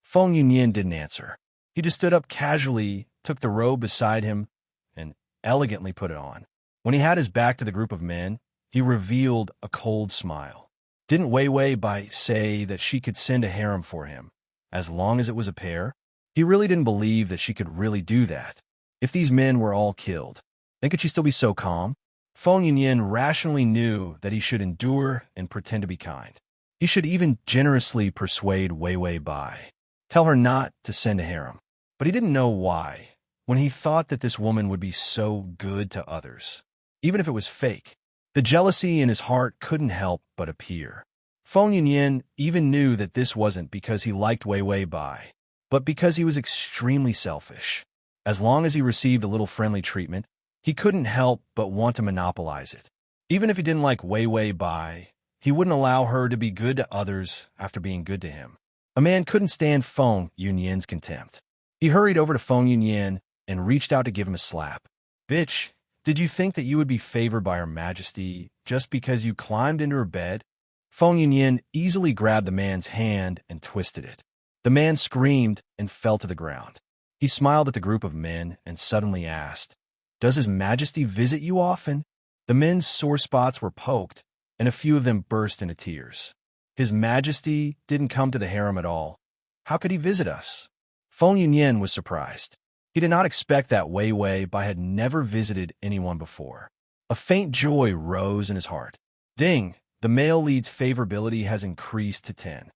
S1: Feng Yunyan didn't answer. He just stood up casually, took the robe beside him, and elegantly put it on. When he had his back to the group of men, he revealed a cold smile. Didn't Wei Wei Bai say that she could send a harem for him, as long as it was a pair? He really didn't believe that she could really do that. If these men were all killed, then could she still be so calm? Feng Yunyan rationally knew that he should endure and pretend to be kind. He should even generously persuade Wei Wei Bai. Tell her not to send a harem. But he didn't know why, when he thought that this woman would be so good to others. Even if it was fake, the jealousy in his heart couldn't help but appear. Feng Yunyan even knew that this wasn't because he liked Wei Wei Bai, but because he was extremely selfish. As long as he received a little friendly treatment, he couldn't help but want to monopolize it. Even if he didn't like Wei Wei Bai, he wouldn't allow her to be good to others after being good to him. A man couldn't stand Feng Yunyan's contempt. He hurried over to Feng Yunyan and reached out to give him a slap. "Bitch, did you think that you would be favored by Her Majesty just because you climbed into her bed?" Feng Yunyan easily grabbed the man's hand and twisted it. The man screamed and fell to the ground. He smiled at the group of men and suddenly asked, "Does His Majesty visit you often?" The men's sore spots were poked, and a few of them burst into tears. His Majesty didn't come to the harem at all. How could he visit us? Feng Yunyan was surprised. He did not expect that Wei Wei Bai had never visited anyone before. A faint joy rose in his heart. Ding! The male lead's favorability has increased to 10.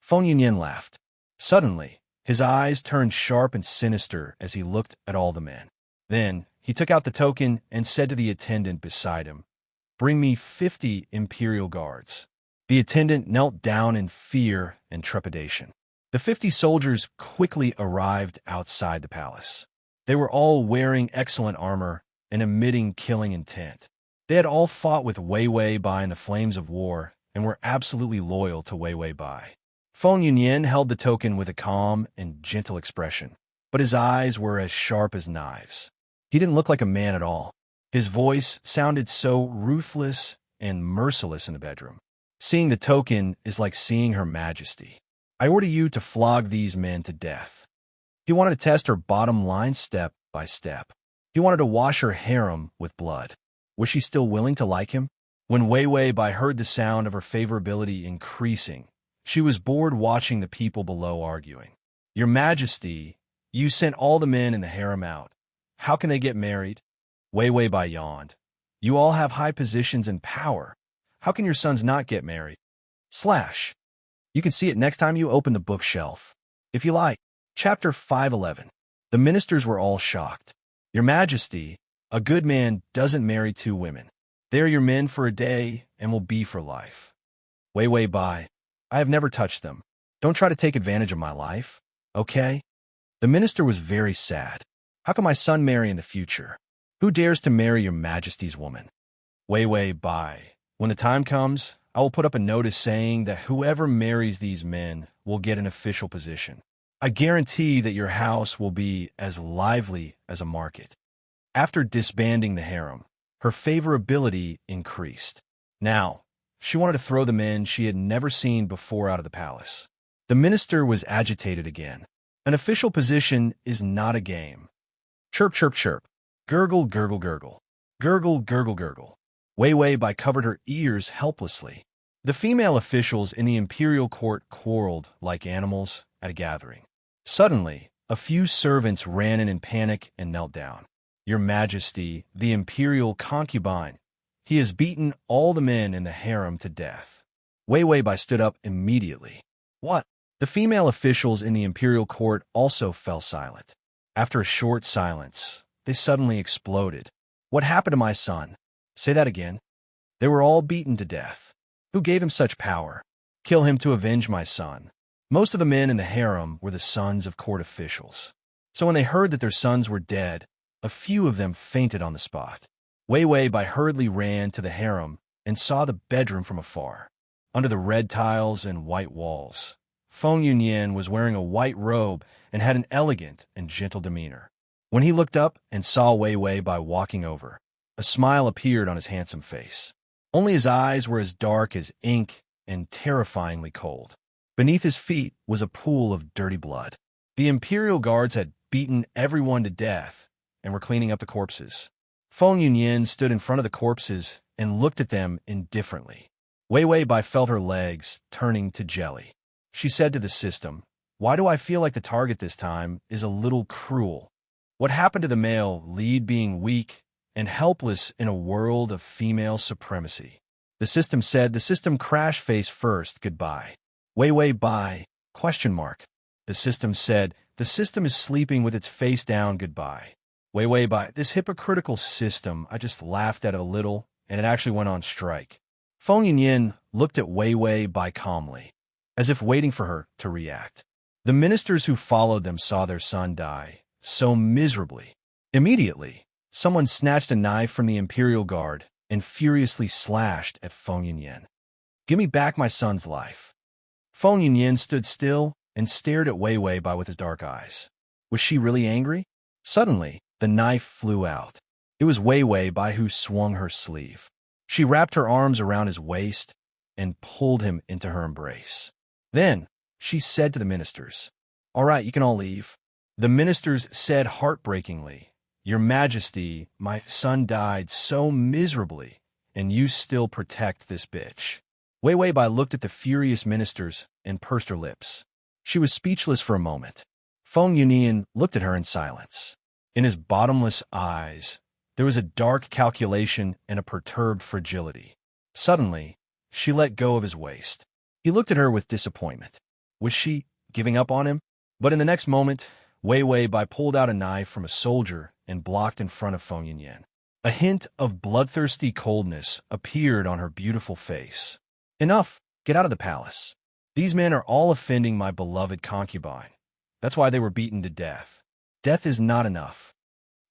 S1: Feng Yunyan laughed. Suddenly, his eyes turned sharp and sinister as he looked at all the men. Then, he took out the token and said to the attendant beside him, "Bring me 50 Imperial Guards." The attendant knelt down in fear and trepidation. The 50 soldiers quickly arrived outside the palace. They were all wearing excellent armor and emitting killing intent. They had all fought with Wei Wei Bai in the flames of war and were absolutely loyal to Wei Wei Bai. Feng Yunyan held the token with a calm and gentle expression, but his eyes were as sharp as knives. He didn't look like a man at all. His voice sounded so ruthless and merciless in the bedroom. "Seeing the token is like seeing Her Majesty. I order you to flog these men to death." He wanted to test her bottom line step by step. He wanted to wash her harem with blood. Was she still willing to like him? When Wei Wei Bai heard the sound of her favorability increasing, she was bored watching the people below arguing. "Your Majesty, you sent all the men in the harem out. How can they get married?" Wei Wei Bai yawned. "You all have high positions and power. How can your sons not get married?" Slash. You can see it next time you open the bookshelf. If you like. Chapter 511. The ministers were all shocked. "Your Majesty, a good man doesn't marry 2 women. They are your men for a day and will be for life." Wei Wei Bai, "I have never touched them. Don't try to take advantage of my life, okay?" The minister was very sad. "How can my son marry in the future? Who dares to marry your Majesty's woman?" Wei Wei Bai, "When the time comes, I will put up a notice saying that whoever marries these men will get an official position. I guarantee that your house will be as lively as a market." After disbanding the harem, her favorability increased. Now, she wanted to throw the men she had never seen before out of the palace. The minister was agitated again. An official position is not a game. Chirp, chirp, chirp. Gurgle, gurgle, gurgle. Gurgle, gurgle, gurgle. Wei Wei Bai covered her ears helplessly. The female officials in the imperial court quarreled like animals at a gathering. Suddenly, A few servants ran in panic and knelt down. "Your Majesty, the imperial concubine, he has beaten all the men in the harem to death." Wei Weibai stood up immediately. "What?" The female officials in the imperial court also fell silent. After a short silence, they suddenly exploded. "What happened to my son?" "Say that again." "They were all beaten to death." "Who gave him such power?" "Kill him to avenge my son." Most of the men in the harem were the sons of court officials. So when they heard that their sons were dead, a few of them fainted on the spot. Wei Weibai hurriedly ran to the harem and saw the bedroom from afar. Under the red tiles and white walls, Feng Yunyan was wearing a white robe and had an elegant and gentle demeanor. When he looked up and saw Wei Weibai walking over, a smile appeared on his handsome face. Only his eyes were as dark as ink and terrifyingly cold. Beneath his feet was a pool of dirty blood. The imperial guards had beaten everyone to death and were cleaning up the corpses. Feng Yunyan stood in front of the corpses and looked at them indifferently. Wei Weibai felt her legs turning to jelly. She said to the system, "Why do I feel like the target this time is a little cruel? What happened to the male lead being weak and helpless in a world of female supremacy?" The system said, "The system crash face first, goodbye." Wei Weibai, ? The system said, "The system is sleeping with its face down, goodbye." Wei Weibai, "This hypocritical system, I just laughed at it a little, and it actually went on strike." Feng Yunyan looked at Wei Weibai calmly, as if waiting for her to react. The ministers who followed them saw their son die so miserably. Immediately, someone snatched a knife from the imperial guard and furiously slashed at Feng Yunyan. "Give me back my son's life." Feng Yunyan stood still and stared at Wei Weibai with his dark eyes. Was she really angry? Suddenly, the knife flew out. It was Wei Weibai who swung her sleeve. She wrapped her arms around his waist and pulled him into her embrace. Then, she said to the ministers, "All right, you can all leave." The ministers said heartbreakingly, "Your Majesty, my son died so miserably, and you still protect this bitch." Wei Weibai looked at the furious ministers and pursed her lips. She was speechless for a moment. Feng Yunyan looked at her in silence. In his bottomless eyes, there was a dark calculation and a perturbed fragility. Suddenly, she let go of his waist. He looked at her with disappointment. Was she giving up on him? But in the next moment, Wei Weibai pulled out a knife from a soldier and blocked in front of Feng Yunyan. A hint of bloodthirsty coldness appeared on her beautiful face. "Enough! Get out of the palace. These men are all offending my beloved concubine. That's why they were beaten to death. Death is not enough.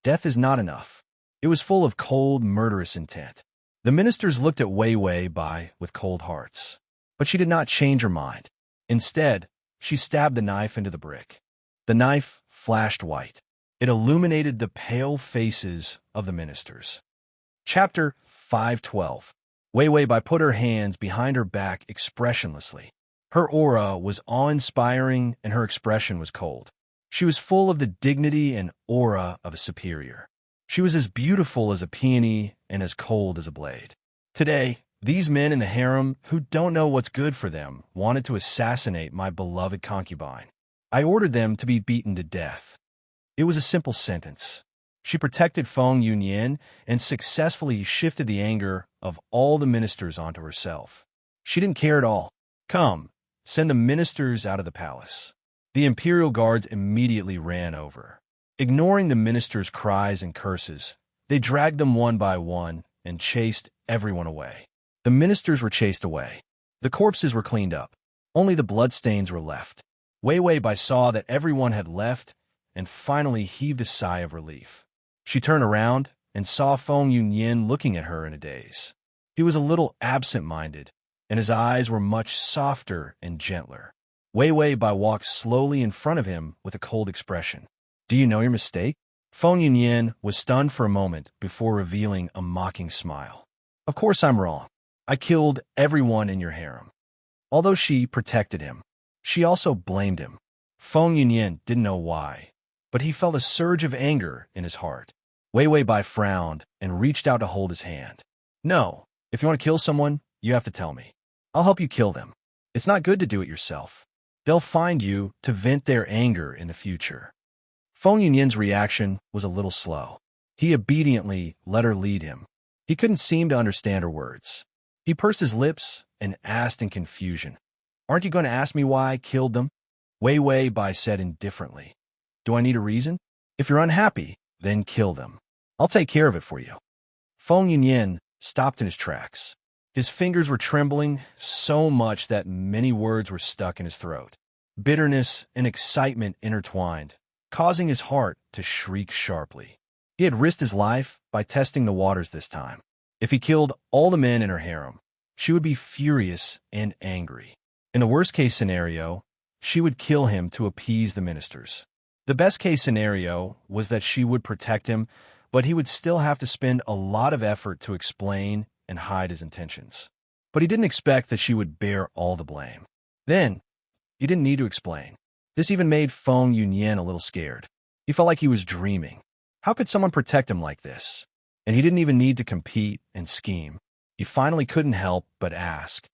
S1: Death is not enough." It was full of cold, murderous intent. The ministers looked at Wei Weibai with cold hearts. But she did not change her mind. Instead, she stabbed the knife into the brick. The knife flashed white. It illuminated the pale faces of the ministers. Chapter 512. Wei Weibai put her hands behind her back expressionlessly. Her aura was awe-inspiring and her expression was cold. She was full of the dignity and aura of a superior. She was as beautiful as a peony and as cold as a blade. Today, these men in the harem who don't know what's good for them wanted to assassinate my beloved concubine. I ordered them to be beaten to death. It was a simple sentence. She protected Feng Yunyan and successfully shifted the anger of all the ministers onto herself. She didn't care at all. "Come, send the ministers out of the palace." The imperial guards immediately ran over. Ignoring the ministers' cries and curses, they dragged them one by one and chased everyone away. The ministers were chased away. The corpses were cleaned up. Only the bloodstains were left. Wei Weibai saw that everyone had left and finally heaved a sigh of relief. She turned around and saw Feng Yunyan looking at her in a daze. He was a little absent-minded, and his eyes were much softer and gentler. Wei Weibai walked slowly in front of him with a cold expression. "Do you know your mistake?" Feng Yunyan was stunned for a moment before revealing a mocking smile. "Of course I'm wrong. I killed everyone in your harem." Although she protected him, she also blamed him. Feng Yunyan didn't know why, but he felt a surge of anger in his heart. Wei Weibai frowned and reached out to hold his hand. "No, if you want to kill someone, you have to tell me. I'll help you kill them. It's not good to do it yourself. They'll find you to vent their anger in the future." Feng Yunyan's reaction was a little slow. He obediently let her lead him. He couldn't seem to understand her words. He pursed his lips and asked in confusion, "Aren't you going to ask me why I killed them?" Wei Wei Bai said indifferently, "Do I need a reason? If you're unhappy, then kill them. I'll take care of it for you." Feng Yunyan stopped in his tracks. His fingers were trembling so much that many words were stuck in his throat. Bitterness and excitement intertwined, causing his heart to shriek sharply. He had risked his life by testing the waters this time. If he killed all the men in her harem, she would be furious and angry. In the worst-case scenario, she would kill him to appease the ministers. The best-case scenario was that she would protect him, but he would still have to spend a lot of effort to explain and hide his intentions. But he didn't expect that she would bear all the blame. Then, he didn't need to explain. This even made Feng Yunyan a little scared. He felt like he was dreaming. How could someone protect him like this? And he didn't even need to compete and scheme. He finally couldn't help but ask,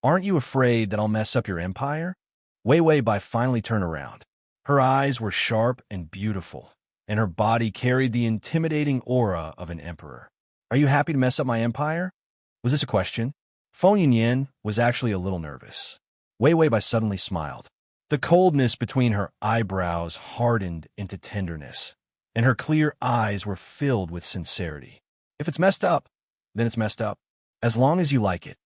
S1: "Aren't you afraid that I'll mess up your empire?" Wei Wei Bai finally turned around. Her eyes were sharp and beautiful, and her body carried the intimidating aura of an emperor. "Are you happy to mess up my empire?" Was this a question? Feng Yunyan was actually a little nervous. Wei Wei Bai suddenly smiled. The coldness between her eyebrows hardened into tenderness, and her clear eyes were filled with sincerity. "If it's messed up, then it's messed up, as long as you like it."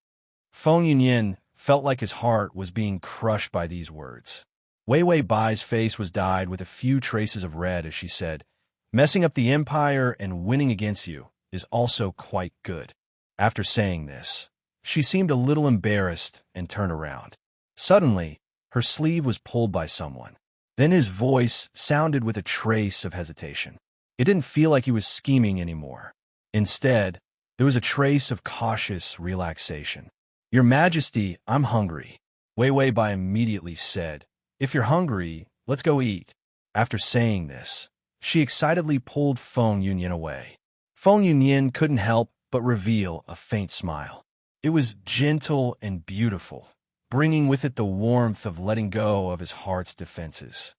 S1: Feng Yunyan felt like his heart was being crushed by these words. Wei Wei Bai's face was dyed with a few traces of red as she said, "Messing up the empire and winning against you is also quite good." After saying this, she seemed a little embarrassed and turned around. Suddenly, her sleeve was pulled by someone. Then his voice sounded with a trace of hesitation. It didn't feel like he was scheming anymore. Instead, there was a trace of cautious relaxation. "Your Majesty, I'm hungry." Wei Wei Bai immediately said, "If you're hungry, let's go eat." After saying this, she excitedly pulled Feng Yunyan away. Feng Yunyan couldn't help but reveal a faint smile. It was gentle and beautiful, bringing with it the warmth of letting go of his heart's defenses.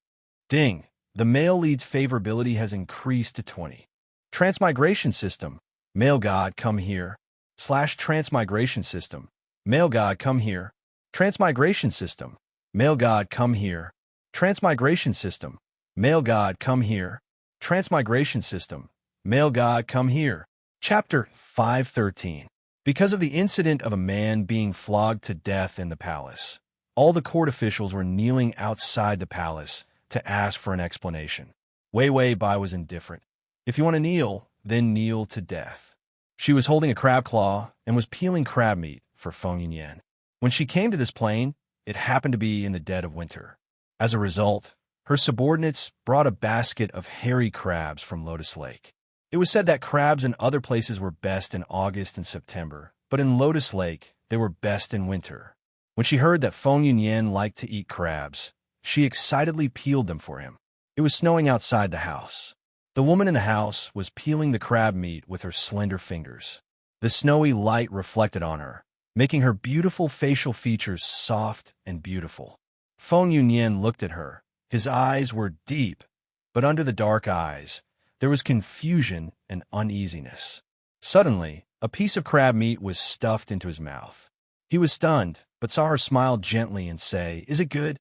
S1: Ding! The male lead's favorability has increased to 20. Transmigration system. Male god, come here. /transmigration system. Male god, come here. Transmigration system. Male god, come here. Transmigration system. Male god, come here. Transmigration system. Male god, come here. Chapter 513. Because of the incident of a man being flogged to death in the palace, all the court officials were kneeling outside the palace to ask for an explanation. Wei Wei Bai was indifferent. "If you want to kneel, then kneel to death." She was holding a crab claw and was peeling crab meat for Feng Yunyan. When she came to this plain, it happened to be in the dead of winter. As a result, her subordinates brought a basket of hairy crabs from Lotus Lake. It was said that crabs in other places were best in August and September, but in Lotus Lake, they were best in winter. When she heard that Feng Yunyan liked to eat crabs, she excitedly peeled them for him. It was snowing outside the house. The woman in the house was peeling the crab meat with her slender fingers. The snowy light reflected on her, making her beautiful facial features soft and beautiful. Feng Yunyan looked at her. His eyes were deep, but under the dark eyes, there was confusion and uneasiness. Suddenly, a piece of crab meat was stuffed into his mouth. He was stunned, but saw her smile gently and say, "Is it good?"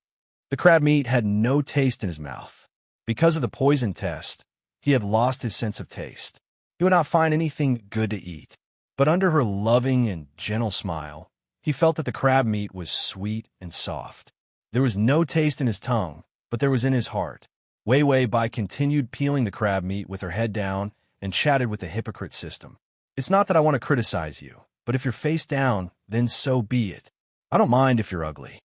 S1: The crab meat had no taste in his mouth. Because of the poison test, he had lost his sense of taste. He would not find anything good to eat. But under her loving and gentle smile, he felt that the crab meat was sweet and soft. There was no taste in his tongue, but there was in his heart. Wei Wei Bai continued peeling the crab meat with her head down and chatted with the hypocrite system. "It's not that I want to criticize you, but if you're face down, then so be it. I don't mind if you're ugly."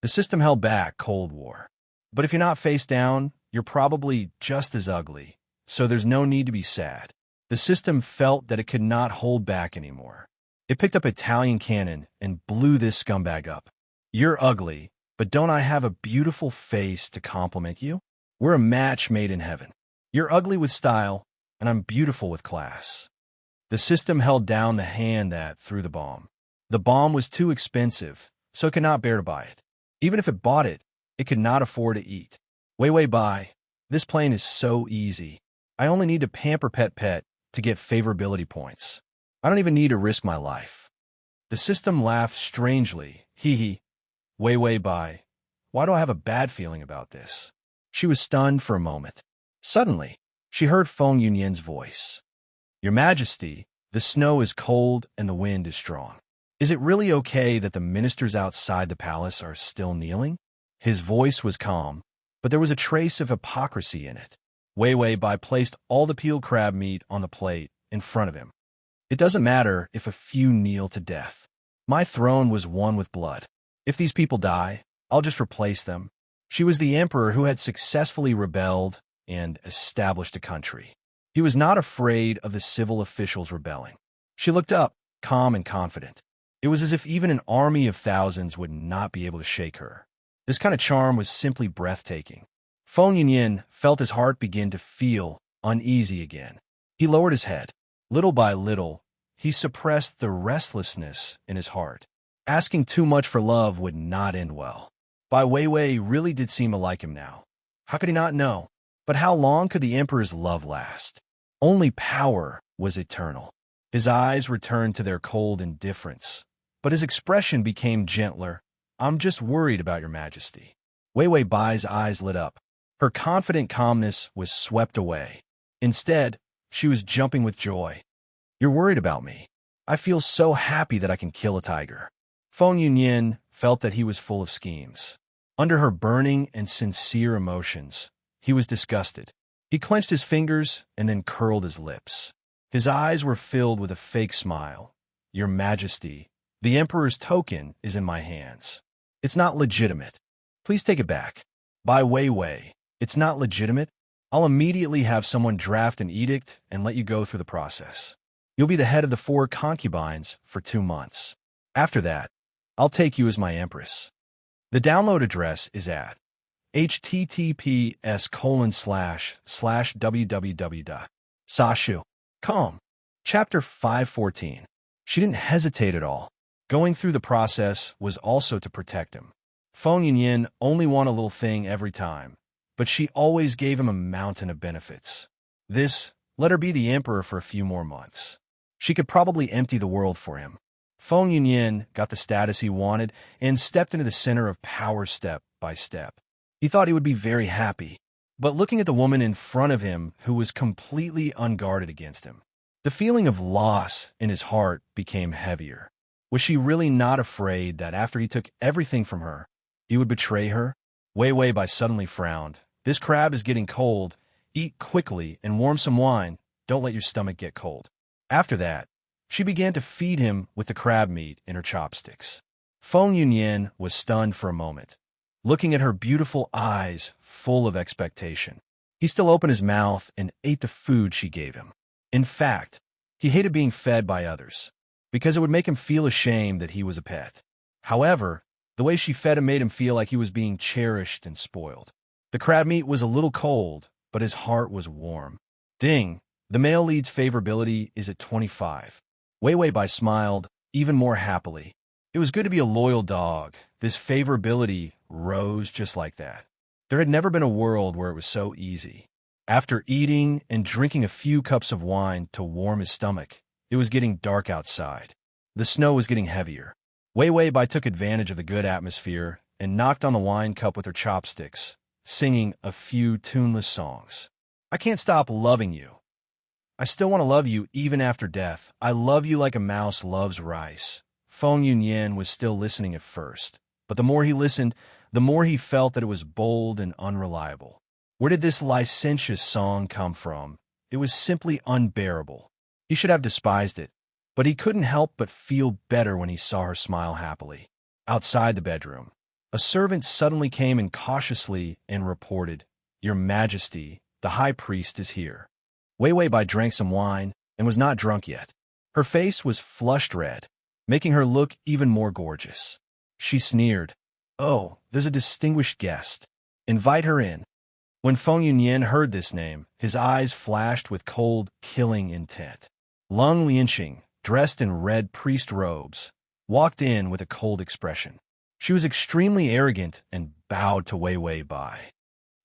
S1: The system held back Cold War. But if you're not face down, you're probably just as ugly, so there's no need to be sad. The system felt that it could not hold back anymore. It picked up Italian cannon and blew this scumbag up. "You're ugly, but don't I have a beautiful face to compliment you? We're a match made in heaven. You're ugly with style, and I'm beautiful with class." The system held down the hand that threw the bomb. The bomb was too expensive, so it could not bear to buy it. Even if it bought it, it could not afford to eat. Wei Wei Bai, This plane is so easy. I only need to pamper Pet to get favorability points. I don't even need to risk my life." The system laughed strangely. Hee hee. Wei Bai. Why do I have a bad feeling about this? She was stunned for a moment. Suddenly, she heard Feng Yunyan's voice. "Your Majesty, the snow is cold and the wind is strong. Is it really okay that the ministers outside the palace are still kneeling?" His voice was calm, but there was a trace of hypocrisy in it. Wei Bai placed all the peeled crab meat on the plate in front of him. "It doesn't matter if a few kneel to death. My throne was won with blood. If these people die, I'll just replace them." She was the emperor who had successfully rebelled and established a country. He was not afraid of the civil officials rebelling. She looked up, calm and confident. It was as if even an army of thousands would not be able to shake her. This kind of charm was simply breathtaking. Feng Yunyan felt his heart begin to feel uneasy again. He lowered his head. Little by little, he suppressed the restlessness in his heart. Asking too much for love would not end well. Bai Weiwei really did seem to like him now. How could he not know? But how long could the emperor's love last? Only power was eternal. His eyes returned to their cold indifference, but his expression became gentler. "I'm just worried about your Majesty." Wei Bai's eyes lit up. Her confident calmness was swept away. Instead, she was jumping with joy. "You're worried about me. I feel so happy that I can kill a tiger." Feng Yunyan felt that he was full of schemes. Under her burning and sincere emotions, he was disgusted. He clenched his fingers and then curled his lips. His eyes were filled with a fake smile. "Your Majesty, the Emperor's token is in my hands. It's not legitimate. Please take it back." "Bai Weiwei, it's not legitimate? I'll immediately have someone draft an edict and let you go through the process. You'll be the head of the 4 concubines for 2 months. After that, I'll take you as my empress." The download address is at https://www.sashu.com. Chapter 514. She didn't hesitate at all. Going through the process was also to protect him. Feng Yunyan only wanted a little thing every time, but she always gave him a mountain of benefits. This let her be the emperor for a few more months. She could probably empty the world for him. Feng Yunyan got the status he wanted and stepped into the center of power step by step. He thought he would be very happy, but looking at the woman in front of him who was completely unguarded against him, the feeling of loss in his heart became heavier. Was she really not afraid that after he took everything from her, he would betray her? Wei Bai suddenly frowned. "This crab is getting cold. Eat quickly and warm some wine. Don't let your stomach get cold." After that, she began to feed him with the crab meat in her chopsticks. Feng Yunyan was stunned for a moment, looking at her beautiful eyes full of expectation. He still opened his mouth and ate the food she gave him. In fact, he hated being fed by others, because it would make him feel ashamed that he was a pet. However, the way she fed him made him feel like he was being cherished and spoiled. The crab meat was a little cold, but his heart was warm. Ding! The male lead's favorability is at 25. Wei Bai smiled even more happily. It was good to be a loyal dog. This favorability rose just like that. There had never been a world where it was so easy. After eating and drinking a few cups of wine to warm his stomach, it was getting dark outside. The snow was getting heavier. Wei Bai took advantage of the good atmosphere and knocked on the wine cup with her chopsticks, singing a few tuneless songs. "I can't stop loving you. I still want to love you even after death. I love you like a mouse loves rice." Feng Yunyan was still listening at first, but the more he listened, the more he felt that it was bold and unreliable. Where did this licentious song come from? It was simply unbearable. He should have despised it, but he couldn't help but feel better when he saw her smile happily. Outside the bedroom, a servant suddenly came in cautiously and reported, "Your Majesty, the High Priest is here." Wei Bai drank some wine and was not drunk yet. Her face was flushed red, making her look even more gorgeous. She sneered, "Oh, there's a distinguished guest. Invite her in." When Feng Yunyan heard this name, his eyes flashed with cold, killing intent. Lung Lianxing, dressed in red priest robes, walked in with a cold expression. She was extremely arrogant and bowed to Wei Bai.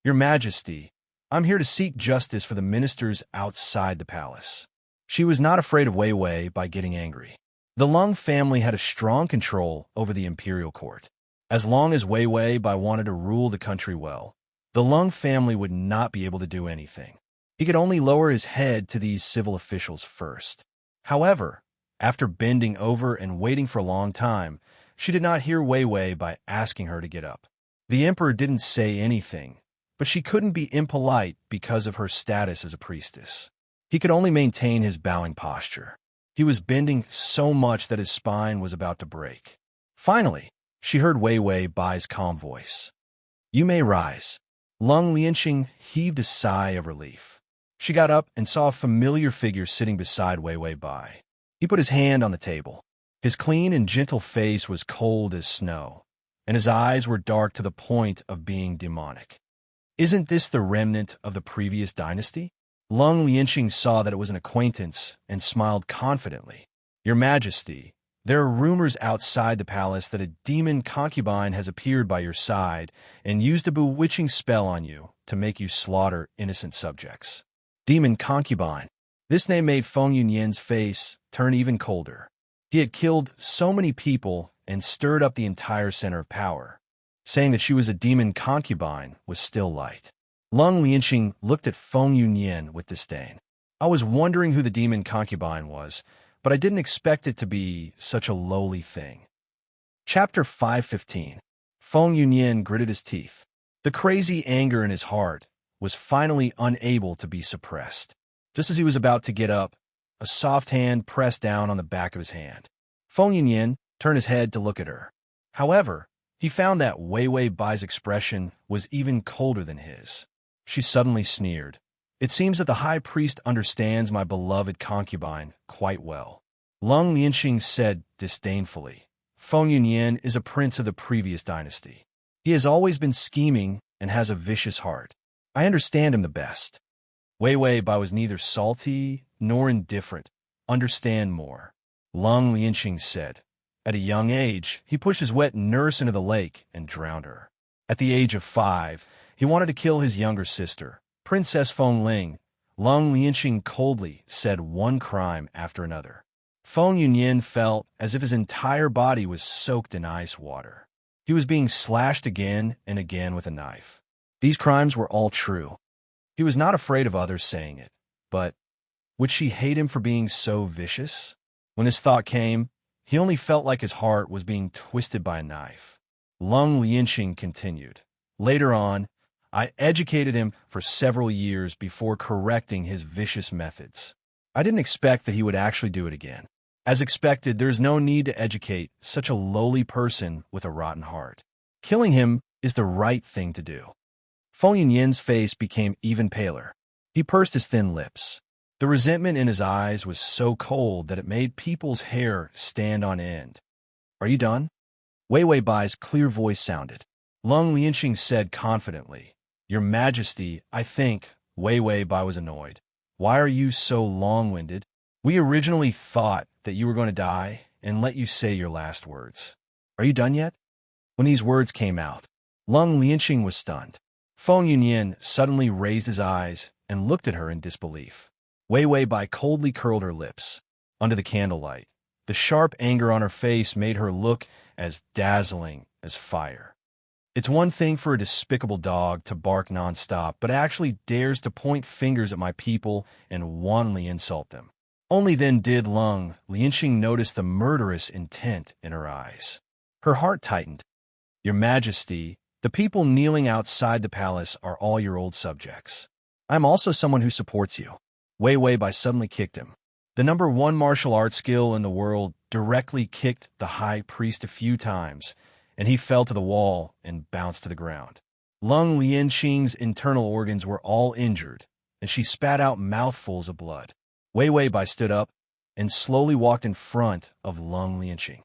S1: "Your Majesty, I'm here to seek justice for the ministers outside the palace. She was not afraid of Wei Wei by getting angry. The Lung family had a strong control over the imperial court. As long as Wei Wei Bai wanted to rule the country well, the Lung family would not be able to do anything. He could only lower his head to these civil officials first. However, after bending over and waiting for a long time, she did not hear Wei Wei by asking her to get up. The emperor didn't say anything, but she couldn't be impolite because of her status as a priestess. He could only maintain his bowing posture. He was bending so much that his spine was about to break. Finally, she heard Wei Wei Bai's calm voice. "You may rise." Lung Lianqing heaved a sigh of relief. She got up and saw a familiar figure sitting beside Wei Wei Bai. He put his hand on the table. His clean and gentle face was cold as snow, and his eyes were dark to the point of being demonic. Isn't this the remnant of the previous dynasty? Lung Lianqing saw that it was an acquaintance and smiled confidently. "Your Majesty, there are rumors outside the palace that a demon concubine has appeared by your side and used a bewitching spell on you to make you slaughter innocent subjects." Demon concubine. This name made Feng Yunyan's face turn even colder. He had killed so many people and stirred up the entire center of power. Saying that she was a demon concubine was still light. Lung Lianqing looked at Feng Yunyan with disdain. "I was wondering who the demon concubine was, but I didn't expect it to be such a lowly thing." Chapter 515. Feng Yunyan gritted his teeth. The crazy anger in his heart was finally unable to be suppressed. Just as he was about to get up, a soft hand pressed down on the back of his hand. Feng Yunyan turned his head to look at her. However, he found that Wei Wei Bai's expression was even colder than his. She suddenly sneered. "It seems that the high priest understands my beloved concubine quite well." Lung Lianqing said disdainfully. "Feng Yunyan is a prince of the previous dynasty. He has always been scheming and has a vicious heart. I understand him the best." Wei Wei Bai was neither salty nor indifferent. "Understand more," Lung Lianqing said. At a young age, he pushed his wet nurse into the lake and drowned her. At the age of 5, he wanted to kill his younger sister, Princess Feng Ling. Lung Lianqing coldly said one crime after another. Feng Yunyan felt as if his entire body was soaked in ice water. He was being slashed again and again with a knife. These crimes were all true. He was not afraid of others saying it, but would she hate him for being so vicious? When this thought came, he only felt like his heart was being twisted by a knife. Lung Lianqing continued. "Later on, I educated him for several years before correcting his vicious methods. I didn't expect that he would actually do it again. As expected, there is no need to educate such a lowly person with a rotten heart. Killing him is the right thing to do." Feng Yunyan's face became even paler. He pursed his thin lips. The resentment in his eyes was so cold that it made people's hair stand on end. "Are you done?" Wei Wei Bai's clear voice sounded. Lung Lianqing said confidently, "Your Majesty, I think." Wei Wei Bai was annoyed. "Why are you so long-winded? We originally thought that you were going to die and let you say your last words. Are you done yet?" When these words came out, Lung Lianqing was stunned. Feng Yunyan suddenly raised his eyes and looked at her in disbelief. Wei Wei Bai coldly curled her lips. Under the candlelight, the sharp anger on her face made her look as dazzling as fire. It's one thing for a despicable dog to bark nonstop, but actually dares to point fingers at my people and wantonly insult them. Only then did Lung Lianqing notice the murderous intent in her eyes. Her heart tightened. "Your Majesty, the people kneeling outside the palace are all your old subjects. I'm also someone who supports you." Wei Wei Bai suddenly kicked him. The #1 martial arts skill in the world directly kicked the high priest a few times, and he fell to the wall and bounced to the ground. Lung Lianqing's internal organs were all injured, and she spat out mouthfuls of blood. Wei Wei Bai stood up and slowly walked in front of Lung Lianqing.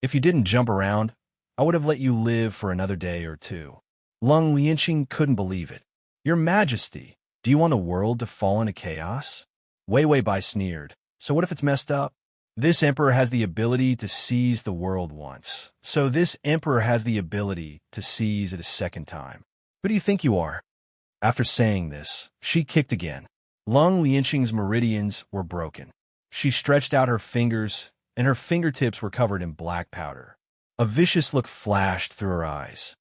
S1: "If you didn't jump around, I would have let you live for another day or two." Lung Lianqing couldn't believe it. "Your Majesty, do you want the world to fall into chaos?" Wei Wei Bai sneered. "So what if it's messed up? This emperor has the ability to seize the world once. So this emperor has the ability to seize it a second time. Who do you think you are?" After saying this, she kicked again. Lung Lianqing's meridians were broken. She stretched out her fingers, and her fingertips were covered in black powder. A vicious look flashed through her eyes.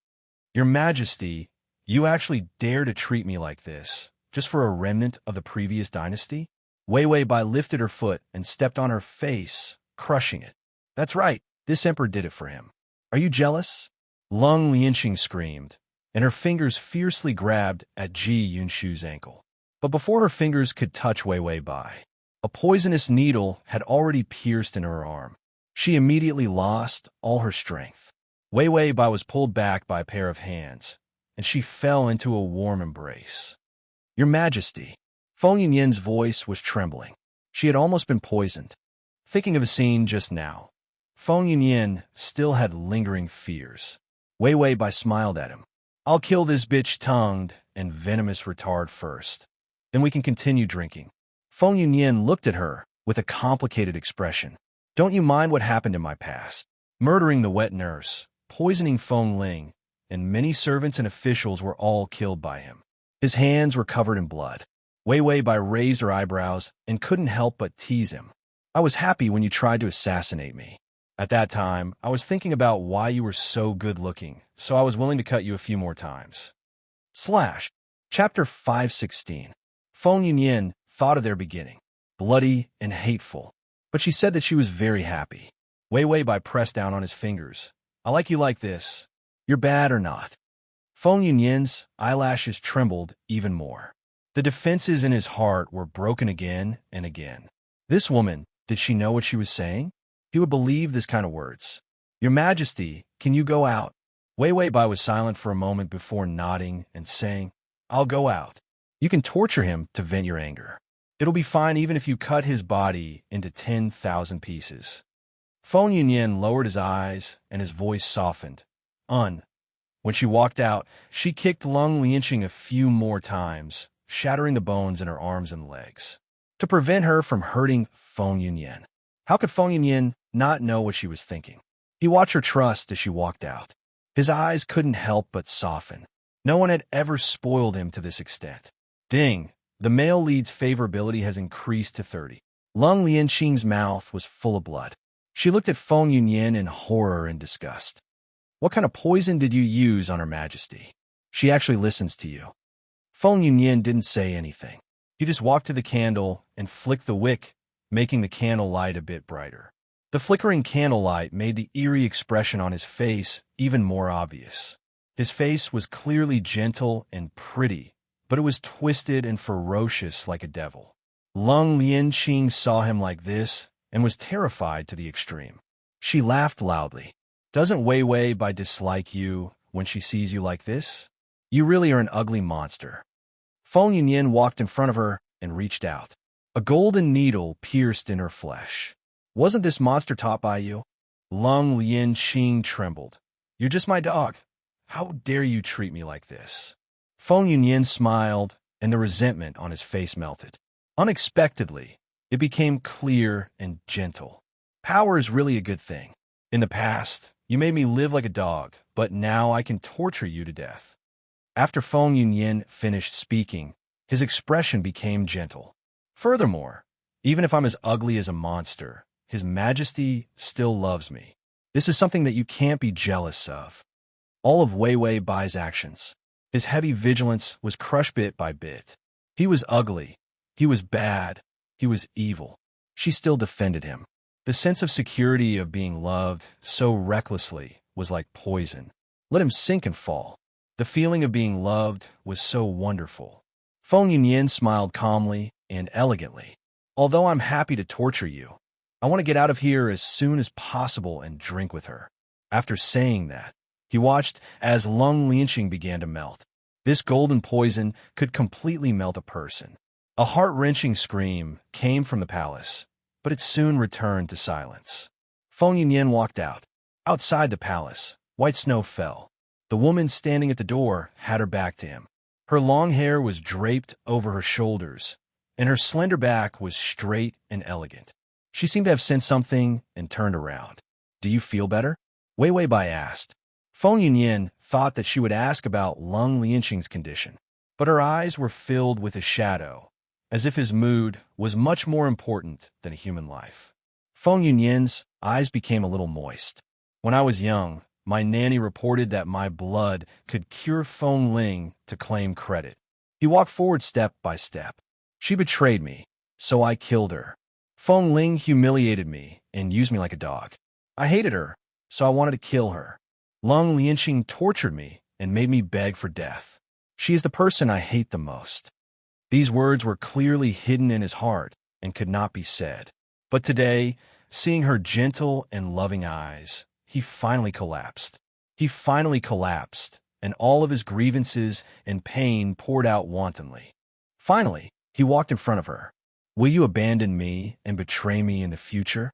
S1: Your Majesty, you actually dare to treat me like this, just for a remnant of the previous dynasty? Wei Wei Bai lifted her foot and stepped on her face, crushing it. That's right, this emperor did it for him. Are you jealous? Lung Lianqing screamed, and her fingers fiercely grabbed at Ji Yunshu's ankle. But before her fingers could touch Wei Wei Bai, a poisonous needle had already pierced into her arm. She immediately lost all her strength. Wei Wei Bai was pulled back by a pair of hands, and she fell into a warm embrace. Your Majesty. Feng Yunyan's voice was trembling. She had almost been poisoned. Thinking of a scene just now, Feng Yunyan still had lingering fears. Wei Wei Bai smiled at him. I'll kill this bitch-tongued and venomous retard first. Then we can continue drinking. Feng Yunyan looked at her with a complicated expression. Don't you mind what happened in my past? Murdering the wet nurse, poisoning Feng Ling, and many servants and officials were all killed by him. His hands were covered in blood. Wei Wei Bai raised her eyebrows and couldn't help but tease him. I was happy when you tried to assassinate me. At that time, I was thinking about why you were so good-looking, so I was willing to cut you a few more times. Chapter 516. Feng Yunyan thought of their beginning, bloody and hateful, but she said that she was very happy. Wei Wei Bai pressed down on his fingers. I like you like this. You're bad or not? Feng Yunyan's eyelashes trembled even more. The defenses in his heart were broken again and again. This woman, did she know what she was saying? He would believe this kind of words. Your Majesty, can you go out? Wei Wei Bai was silent for a moment before nodding and saying, I'll go out. You can torture him to vent your anger. It'll be fine even if you cut his body into 10,000 pieces. Feng Yunyan lowered his eyes and his voice softened. When she walked out, she kicked Lung Lianqing a few more times, shattering the bones in her arms and legs, to prevent her from hurting Feng Yunyan. How could Feng Yunyan not know what she was thinking? He watched her trust as she walked out. His eyes couldn't help but soften. No one had ever spoiled him to this extent. Ding! The male lead's favorability has increased to 30. Lung Lianqing's mouth was full of blood. She looked at Feng Yunyan in horror and disgust. What kind of poison did you use on Her Majesty? She actually listens to you. Feng Yunyan didn't say anything. He just walked to the candle and flicked the wick, making the candle light a bit brighter. The flickering candlelight made the eerie expression on his face even more obvious. His face was clearly gentle and pretty, but it was twisted and ferocious like a devil. Lung Lianqing saw him like this and was terrified to the extreme. She laughed loudly. Doesn't Wei Wei Bai dislike you when she sees you like this? You really are an ugly monster. Feng Yunyan walked in front of her and reached out. A golden needle pierced in her flesh. Wasn't this monster taught by you? Lung Lianqing trembled. You're just my dog. How dare you treat me like this? Feng Yunyan smiled, and the resentment on his face melted. Unexpectedly, it became clear and gentle. Power is really a good thing. In the past, you made me live like a dog, but now I can torture you to death. After Feng Yunyan finished speaking, his expression became gentle. Furthermore, even if I'm as ugly as a monster, His Majesty still loves me. This is something that you can't be jealous of. All of Wei Wei Bai's actions, his heavy vigilance was crushed bit by bit. He was ugly. He was bad. He was evil. She still defended him. The sense of security of being loved so recklessly was like poison. Let him sink and fall. The feeling of being loved was so wonderful. Feng Yunyan smiled calmly and elegantly. Although I'm happy to torture you, I want to get out of here as soon as possible and drink with her. After saying that, he watched as Lung Lianqing began to melt. This golden poison could completely melt a person. A heart-wrenching scream came from the palace, but it soon returned to silence. Feng Yunyan walked out. Outside the palace, white snow fell. The woman standing at the door had her back to him. Her long hair was draped over her shoulders, and her slender back was straight and elegant. She seemed to have sensed something and turned around. "Do you feel better?" Wei Wei Bai asked. Feng Yunyan thought that she would ask about Lung Lianqing's condition, but her eyes were filled with a shadow, as if his mood was much more important than a human life. Feng Yunyan's eyes became a little moist. When I was young, my nanny reported that my blood could cure Feng Ling to claim credit. He walked forward step by step. She betrayed me, so I killed her. Feng Ling humiliated me and used me like a dog. I hated her, so I wanted to kill her. Lung Lianxing tortured me and made me beg for death. She is the person I hate the most. These words were clearly hidden in his heart and could not be said. But today, seeing her gentle and loving eyes, he finally collapsed. He finally collapsed, and all of his grievances and pain poured out wantonly. Finally, he walked in front of her. Will you abandon me and betray me in the future?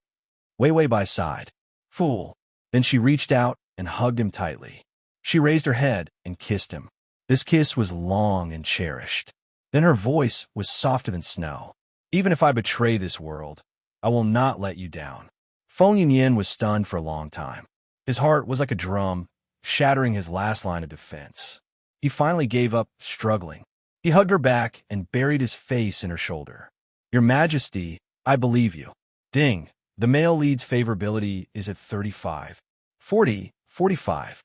S1: Wei Wei Bai sighed. Fool. Then she reached out and hugged him tightly. She raised her head and kissed him. This kiss was long and cherished. Then her voice was softer than snow. Even if I betray this world, I will not let you down. Feng Yunyan was stunned for a long time. His heart was like a drum, shattering his last line of defense. He finally gave up, struggling. He hugged her back and buried his face in her shoulder. Your Majesty, I believe you. Ding. The male lead's favorability is at 35. 40, 45.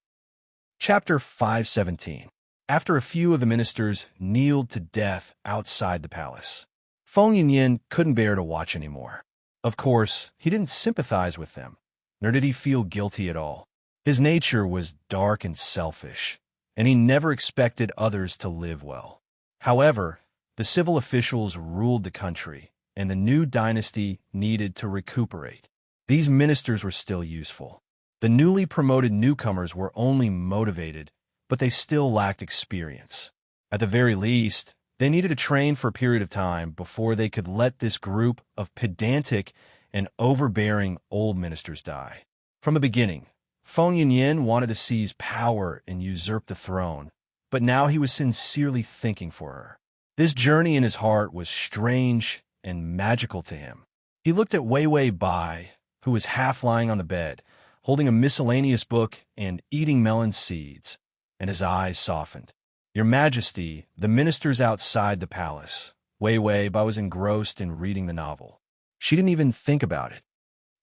S1: Chapter 517. After a few of the ministers kneeled to death outside the palace, Feng Yunyan couldn't bear to watch anymore. Of course, he didn't sympathize with them, nor did he feel guilty at all. His nature was dark and selfish, and he never expected others to live well. However, the civil officials ruled the country, and the new dynasty needed to recuperate. These ministers were still useful. The newly promoted newcomers were only motivated, but they still lacked experience. At the very least, they needed to train for a period of time before they could let this group of pedantic and overbearing old ministers die. From the beginning, Feng Yunyan wanted to seize power and usurp the throne, but now he was sincerely thinking for her. This journey in his heart was strange and magical to him. He looked at Wei Wei Bai, who was half lying on the bed, holding a miscellaneous book and eating melon seeds, and his eyes softened. Your Majesty, the ministers outside the palace. Wei Wei Bai was engrossed in reading the novel. She didn't even think about it.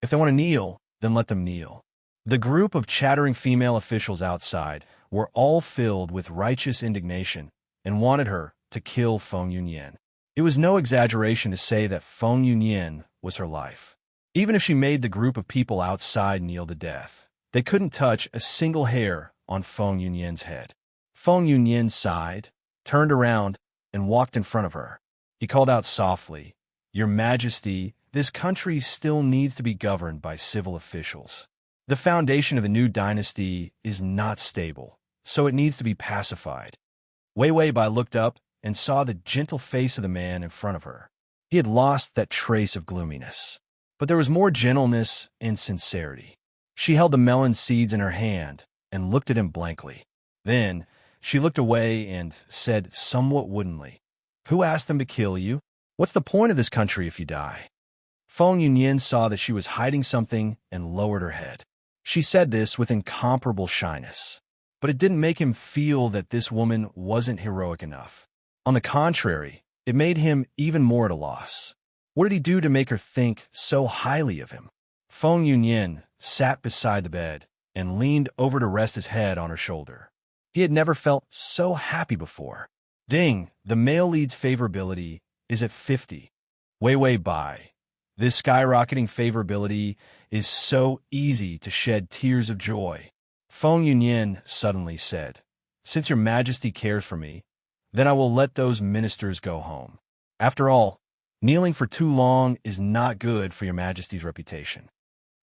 S1: If they want to kneel, then let them kneel. The group of chattering female officials outside were all filled with righteous indignation and wanted her to kill Feng Yunyan. It was no exaggeration to say that Feng Yunyan was her life. Even if she made the group of people outside kneel to death, they couldn't touch a single hair on Feng Yunyan's head. Feng Yunyan sighed, turned around, and walked in front of her. He called out softly, Your Majesty, this country still needs to be governed by civil officials. The foundation of the new dynasty is not stable, so it needs to be pacified. Wei Wei Bai looked up and saw the gentle face of the man in front of her. He had lost that trace of gloominess, but there was more gentleness and sincerity. She held the melon seeds in her hand and looked at him blankly. Then she looked away and said somewhat woodenly, Who asked them to kill you? What's the point of this country if you die? Feng Yunyan saw that she was hiding something and lowered her head. She said this with incomparable shyness, but it didn't make him feel that this woman wasn't heroic enough. On the contrary, it made him even more at a loss. What did he do to make her think so highly of him? Feng Yunyan sat beside the bed and leaned over to rest his head on her shoulder. He had never felt so happy before. Ding, the male lead's favorability is at 50. Wei Wei Bai. This skyrocketing favorability is so easy to shed tears of joy. Feng Yunyan suddenly said, Since your Majesty cares for me, then I will let those ministers go home. After all, kneeling for too long is not good for your Majesty's reputation.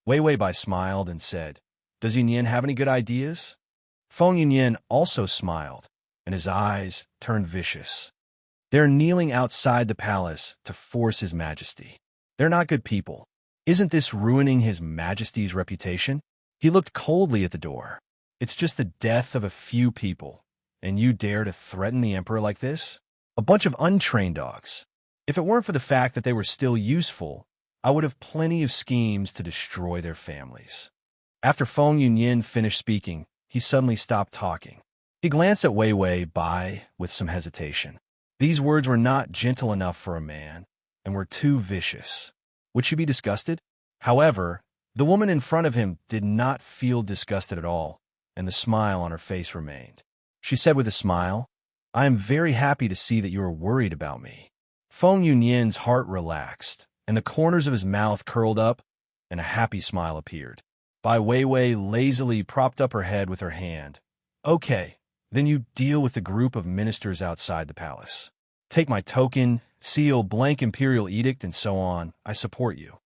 S1: Wei Wei Bai smiled and said, Does Yunyan have any good ideas? Feng Yunyan also smiled, and his eyes turned vicious. They're kneeling outside the palace to force his Majesty. They're not good people. Isn't this ruining his Majesty's reputation? He looked coldly at the door. It's just the death of a few people, and you dare to threaten the Emperor like this? A bunch of untrained dogs. If it weren't for the fact that they were still useful, I would have plenty of schemes to destroy their families. After Feng Yunyan finished speaking, he suddenly stopped talking. He glanced at Wei Wei Bai with some hesitation. These words were not gentle enough for a man, and were too vicious. Would she be disgusted? However, the woman in front of him did not feel disgusted at all, and the smile on her face remained. She said with a smile, "I am very happy to see that you are worried about me." Feng Yunyan's heart relaxed, and the corners of his mouth curled up, and a happy smile appeared. Bai Weiwei lazily propped up her head with her hand. "Okay, then you deal with the group of ministers outside the palace. Take my token, seal, blank imperial edict, and so on. I support you."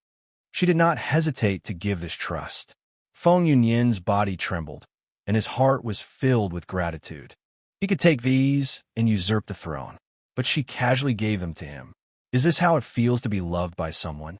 S1: She did not hesitate to give this trust. Feng Yunyan's body trembled, and his heart was filled with gratitude. He could take these and usurp the throne, but she casually gave them to him. Is this how it feels to be loved by someone?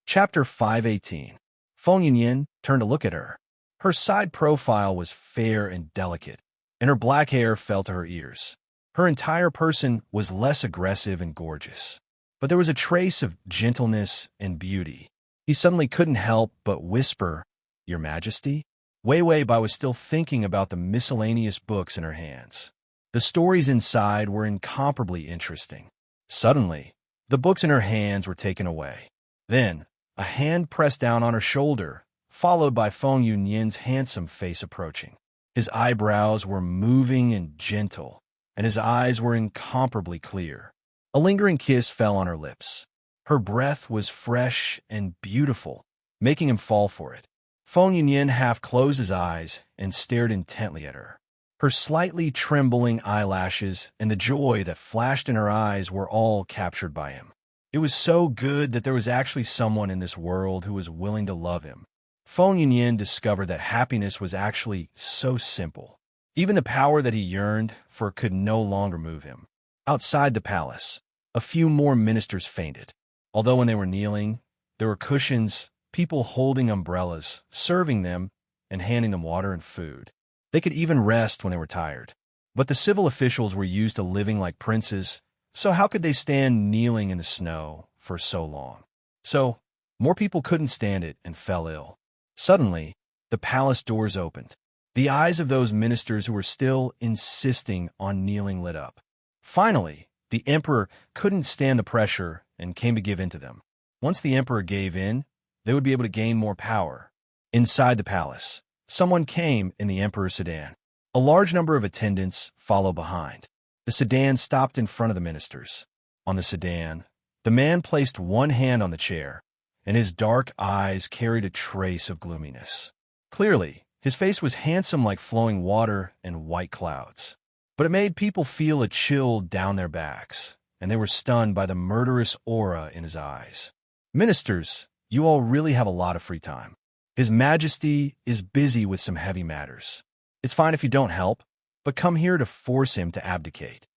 S1: Chapter 518. Feng Yunyan turned to look at her. Her side profile was fair and delicate, and her black hair fell to her ears. Her entire person was less aggressive and gorgeous, but there was a trace of gentleness and beauty. He suddenly couldn't help but whisper, "Your Majesty?" Wei Wei Bai was still thinking about the miscellaneous books in her hands. The stories inside were incomparably interesting. Suddenly, the books in her hands were taken away. Then, a hand pressed down on her shoulder, followed by Feng Yunyan's handsome face approaching. His eyebrows were moving and gentle, and his eyes were incomparably clear. A lingering kiss fell on her lips. Her breath was fresh and beautiful, making him fall for it. Feng Yunyan half closed his eyes and stared intently at her. Her slightly trembling eyelashes and the joy that flashed in her eyes were all captured by him. It was so good that there was actually someone in this world who was willing to love him. Feng Yunyan discovered that happiness was actually so simple. Even the power that he yearned for could no longer move him. Outside the palace, a few more ministers fainted. Although when they were kneeling, there were cushions, people holding umbrellas, serving them, and handing them water and food. They could even rest when they were tired. But the civil officials were used to living like princes, so how could they stand kneeling in the snow for so long? So, more people couldn't stand it and fell ill. Suddenly, the palace doors opened. The eyes of those ministers who were still insisting on kneeling lit up. Finally, the emperor couldn't stand the pressure and came to give in to them. Once the emperor gave in, they would be able to gain more power. Inside the palace, someone came in the emperor's sedan. A large number of attendants followed behind. The sedan stopped in front of the ministers. On the sedan, the man placed one hand on the chair, and his dark eyes carried a trace of gloominess. Clearly, his face was handsome like flowing water and white clouds. But it made people feel a chill down their backs, and they were stunned by the murderous aura in his eyes. "Ministers, you all really have a lot of free time. His Majesty is busy with some heavy matters. It's fine if you don't help, but come here to force him to abdicate."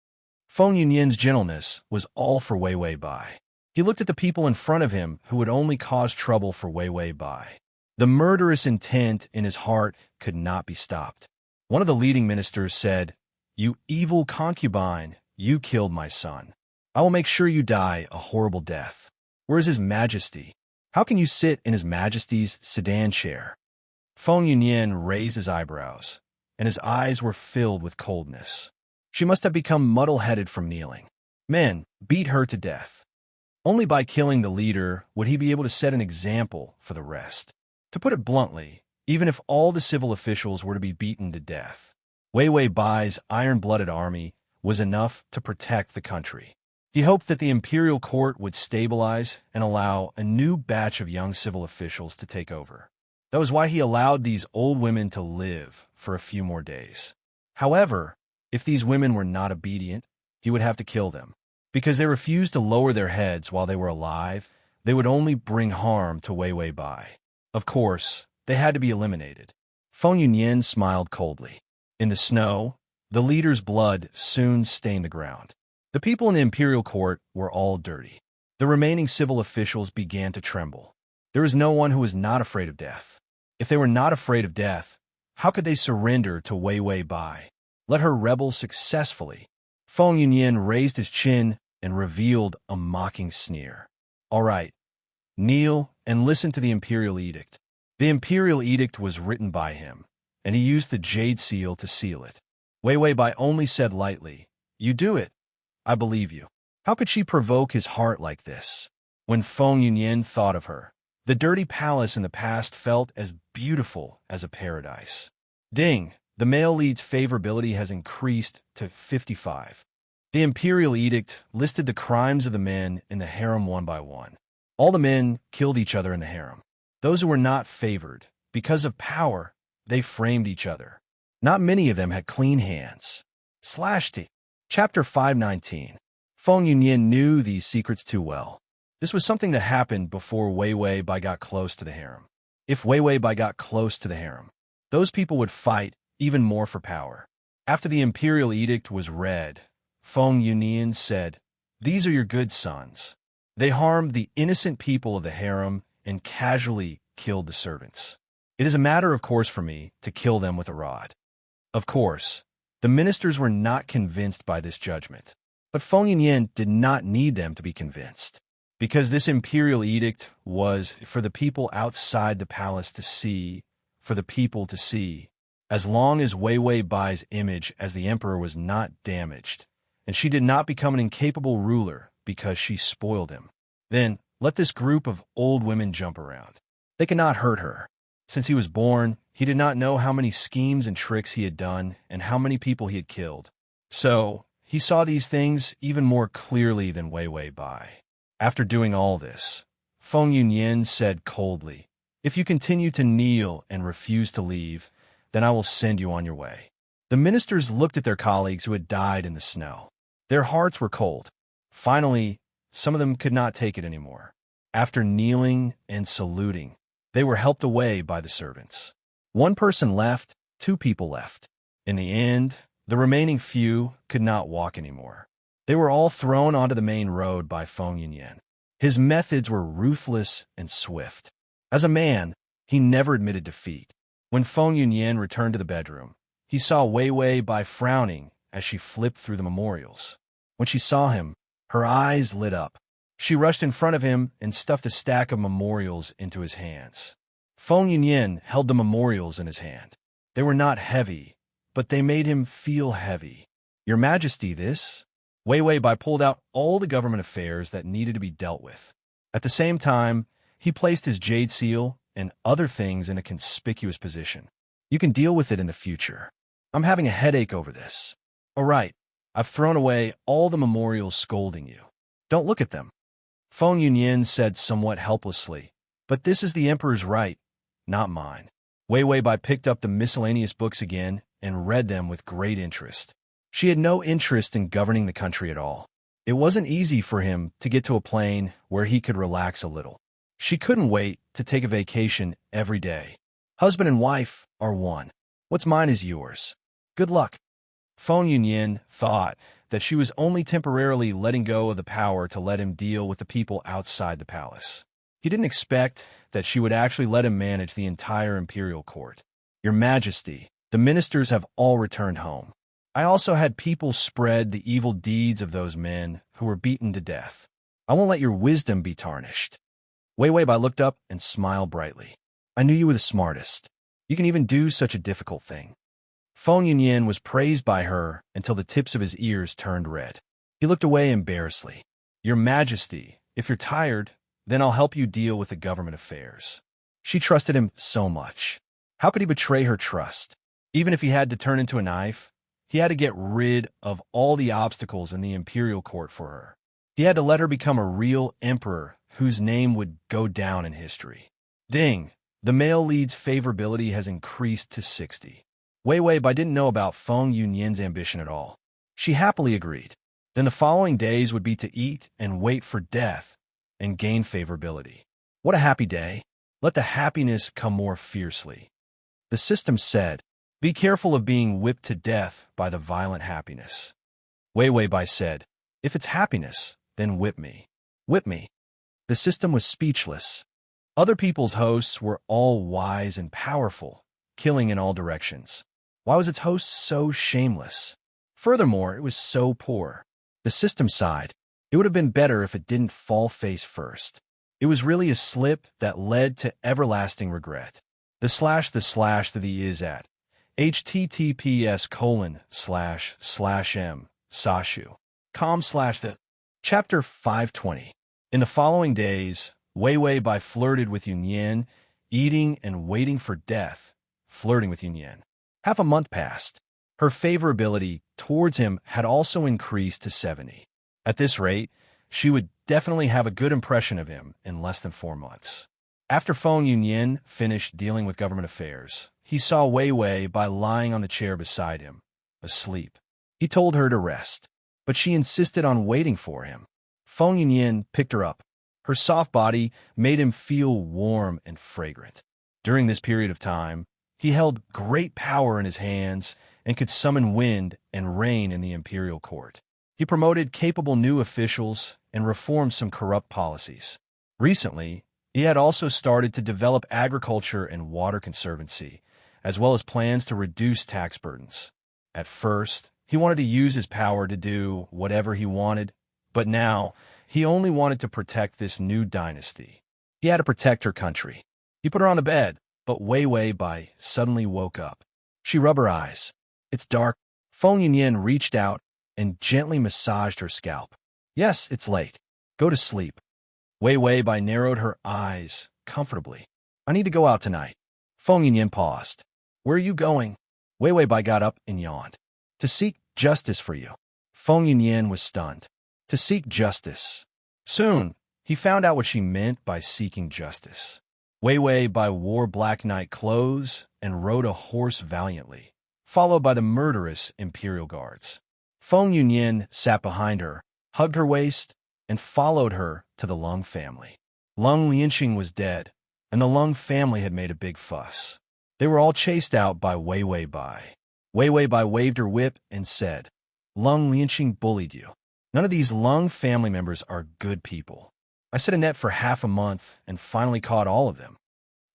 S1: Feng Yunyan's gentleness was all for Wei Wei Bai. He looked at the people in front of him who would only cause trouble for Wei Wei Bai. The murderous intent in his heart could not be stopped. One of the leading ministers said, "You evil concubine, you killed my son. I will make sure you die a horrible death. Where is His Majesty? How can you sit in His Majesty's sedan chair?" Feng Yunyan raised his eyebrows, and his eyes were filled with coldness. She must have become muddle-headed from kneeling. Men, beat her to death. Only by killing the leader would he be able to set an example for the rest. To put it bluntly, even if all the civil officials were to be beaten to death, Wei Wei Bai's iron-blooded army was enough to protect the country. He hoped that the imperial court would stabilize and allow a new batch of young civil officials to take over. That was why he allowed these old women to live for a few more days. However, if these women were not obedient, he would have to kill them. Because they refused to lower their heads while they were alive, they would only bring harm to Wei Wei Bai. Of course, they had to be eliminated. Feng Yunyan smiled coldly. In the snow, the leader's blood soon stained the ground. The people in the imperial court were all dirty. The remaining civil officials began to tremble. There was no one who was not afraid of death. If they were not afraid of death, how could they surrender to Wei Wei Bai? Let her rebel successfully. Feng Yunyan raised his chin and revealed a mocking sneer. "All right, kneel and listen to the imperial edict." The imperial edict was written by him, and he used the jade seal to seal it. Wei Wei Bai only said lightly, "You do it. I believe you." How could she provoke his heart like this? When Feng Yunyan thought of her, the dirty palace in the past felt as beautiful as a paradise. Ding! The male lead's favorability has increased to 55. The imperial edict listed the crimes of the men in the harem one by one. All the men killed each other in the harem. Those who were not favored, because of power, they framed each other. Not many of them had clean hands. /T. Chapter 519. Feng Yunyan knew these secrets too well. This was something that happened before Wei Wei Bai got close to the harem. If Wei Wei Bai got close to the harem, those people would fight even more for power. After the imperial edict was read, Feng Yunyan said, "These are your good sons. They harmed the innocent people of the harem and casually killed the servants. It is a matter of course for me to kill them with a rod." Of course, the ministers were not convinced by this judgment. But Feng Yunyan did not need them to be convinced, because this imperial edict was for the people outside the palace to see, for the people to see, as long as Wei Wei Bai's image as the emperor was not damaged, and she did not become an incapable ruler because she spoiled him. Then let this group of old women jump around. They cannot hurt her. Since he was born, he did not know how many schemes and tricks he had done and how many people he had killed. So he saw these things even more clearly than Wei Wei Bai. After doing all this, Feng Yunyan said coldly, "If you continue to kneel and refuse to leave, then I will send you on your way." The ministers looked at their colleagues who had died in the snow. Their hearts were cold. Finally, some of them could not take it anymore. After kneeling and saluting, they were helped away by the servants. One person left, 2 people left. In the end, the remaining few could not walk anymore. They were all thrown onto the main road by Feng Yunyan. His methods were ruthless and swift. As a man, he never admitted defeat. When Feng Yunyan returned to the bedroom, he saw Wei Wei Bai frowning as she flipped through the memorials. When she saw him, her eyes lit up. She rushed in front of him and stuffed a stack of memorials into his hands. Feng Yunyan held the memorials in his hand. They were not heavy, but they made him feel heavy. "Your Majesty, this?" Wei Wei Bai pulled out all the government affairs that needed to be dealt with. At the same time, he placed his jade seal and other things in a conspicuous position. "You can deal with it in the future. I'm having a headache over this." "All right, I've thrown away all the memorials scolding you. Don't look at them." Feng Yunyan said somewhat helplessly, "But this is the emperor's right, not mine." Wei Wei Bai picked up the miscellaneous books again and read them with great interest. She had no interest in governing the country at all. It wasn't easy for him to get to a plane where he could relax a little. She couldn't wait to take a vacation every day. Husband and wife are one. What's mine is yours. Good luck. Feng Yunyan thought that she was only temporarily letting go of the power to let him deal with the people outside the palace. He didn't expect that she would actually let him manage the entire imperial court. "Your Majesty, the ministers have all returned home. I also had people spread the evil deeds of those men who were beaten to death. I won't let your wisdom be tarnished." Wei Wei Bai looked up and smiled brightly. "I knew you were the smartest. You can even do such a difficult thing." Feng Yunyan was praised by her until the tips of his ears turned red. He looked away embarrassedly. "Your Majesty, if you're tired, then I'll help you deal with the government affairs." She trusted him so much. How could he betray her trust? Even if he had to turn into a knife, he had to get rid of all the obstacles in the imperial court for her. He had to let her become a real emperor whose name would go down in history. Ding! The male lead's favorability has increased to 60. Wei Wei Bai didn't know about Feng Yunyan's ambition at all. She happily agreed. Then the following days would be to eat and wait for death and gain favorability. What a happy day. Let the happiness come more fiercely. The system said, "Be careful of being whipped to death by the violent happiness." Wei Wei Bai said, "If it's happiness, then whip me. Whip me." The system was speechless. Other people's hosts were all wise and powerful, killing in all directions. Why was its host so shameless? Furthermore, it was so poor. The system sighed. It would have been better if it didn't fall face first. It was really a slip that led to everlasting regret. The slash the is at. https://m sashu com/the. Chapter 520. In the following days, Wei Wei Bai flirted with Yun Yin, eating and waiting for death, flirting with Yun Yin. Half a month passed. Her favorability towards him had also increased to 70. At this rate, she would definitely have a good impression of him in less than 4 months. After Feng Yunyin finished dealing with government affairs, he saw Wei Wei Bai lying on the chair beside him, asleep. He told her to rest, but she insisted on waiting for him. Feng Yunyin picked her up. Her soft body made him feel warm and fragrant. During this period of time, he held great power in his hands and could summon wind and rain in the imperial court. He promoted capable new officials and reformed some corrupt policies. Recently, he had also started to develop agriculture and water conservancy, as well as plans to reduce tax burdens. At first, he wanted to use his power to do whatever he wanted, but now he only wanted to protect this new dynasty. He had to protect her country. He put her on the bed, but Wei Wei Bai suddenly woke up. She rubbed her eyes. It's dark. Feng Yunyin reached out and gently massaged her scalp. Yes, it's late. Go to sleep. Wei Wei Bai narrowed her eyes comfortably. I need to go out tonight. Feng Yunyin paused. Where are you going? Wei Wei Bai got up and yawned. To seek justice for you. Feng Yunyin was stunned. To seek justice. Soon, he found out what she meant by seeking justice. Wei Wei Bai wore black knight clothes and rode a horse valiantly, followed by the murderous imperial guards. Feng Yunyin sat behind her, hugged her waist, and followed her to the Lung family. Lung Lianqing was dead, and the Lung family had made a big fuss. They were all chased out by Wei Wei Bai. Wei Wei Bai waved her whip and said, Lung Lianqing bullied you. None of these Lung family members are good people. I set a net for half a month and finally caught all of them.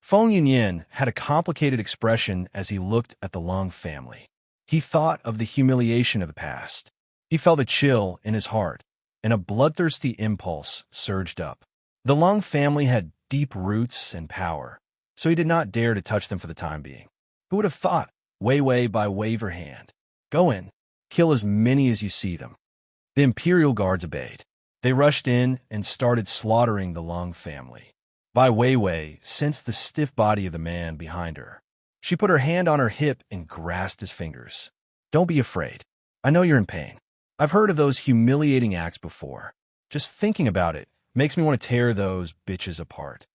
S1: Feng Yunyin had a complicated expression as he looked at the Lung family. He thought of the humiliation of the past. He felt a chill in his heart, and a bloodthirsty impulse surged up. The Lung family had deep roots and power, so he did not dare to touch them for the time being. Who would have thought? Wei Wei Bai waved her hand. Go in. Kill as many as you see them. The imperial guards obeyed. They rushed in and started slaughtering the Lung family. Bai Wei Wei sensed the stiff body of the man behind her. She put her hand on her hip and grasped his fingers. Don't be afraid. I know you're in pain. I've heard of those humiliating acts before. Just thinking about it makes me want to tear those bitches apart.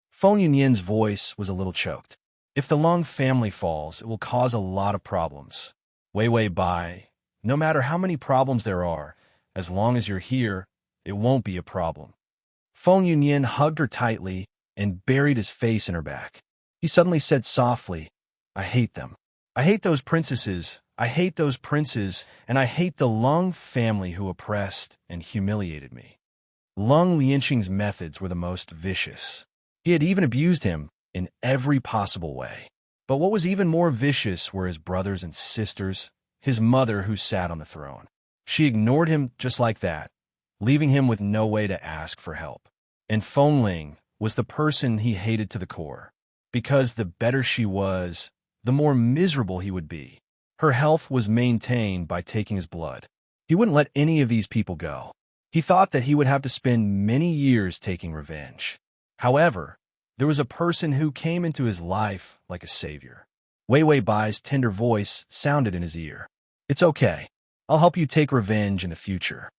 S1: Feng Yunyin's voice was a little choked. If the Lung family falls, it will cause a lot of problems. Wei Wei Bai, no matter how many problems there are, as long as you're here, it won't be a problem. Feng Yunyin hugged her tightly and buried his face in her back. He suddenly said softly, I hate them. I hate those princesses. I hate those princes, and I hate the Lung family who oppressed and humiliated me. Lung Lianqing's methods were the most vicious. He had even abused him in every possible way. But what was even more vicious were his brothers and sisters, his mother who sat on the throne. She ignored him just like that, leaving him with no way to ask for help. And Feng Ling was the person he hated to the core, because the better she was, the more miserable he would be. Her health was maintained by taking his blood. He wouldn't let any of these people go. He thought that he would have to spend many years taking revenge. However, there was a person who came into his life like a savior. Wei Wei Bai's tender voice sounded in his ear. It's okay. I'll help you take revenge in the future.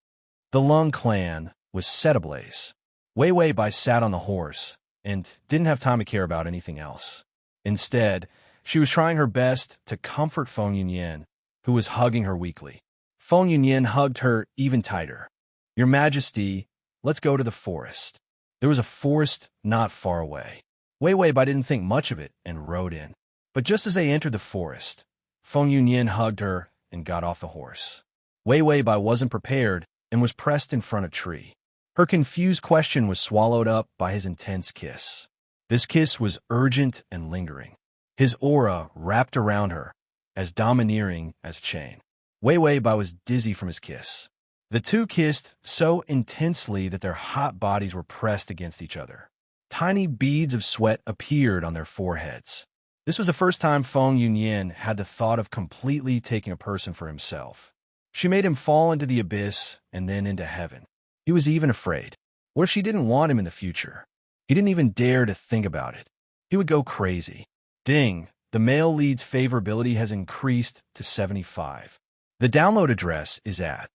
S1: The Lung clan was set ablaze. Wei Wei Bai sat on the horse and didn't have time to care about anything else. Instead, she was trying her best to comfort Feng Yunyin, who was hugging her weakly. Feng Yunyin hugged her even tighter. Your Majesty, let's go to the forest. There was a forest not far away. Wei Wei Bai didn't think much of it and rode in. But just as they entered the forest, Feng Yunyin hugged her and got off the horse. Wei Wei Bai wasn't prepared and was pressed in front of a tree. Her confused question was swallowed up by his intense kiss. This kiss was urgent and lingering. His aura wrapped around her, as domineering as chain. Wei Wei Bai was dizzy from his kiss. The two kissed so intensely that their hot bodies were pressed against each other. Tiny beads of sweat appeared on their foreheads. This was the first time Feng Yunyin had the thought of completely taking a person for himself. She made him fall into the abyss and then into heaven. He was even afraid. What if she didn't want him in the future? He didn't even dare to think about it. He would go crazy. Ding, the male lead's favorability has increased to 75. The download address is at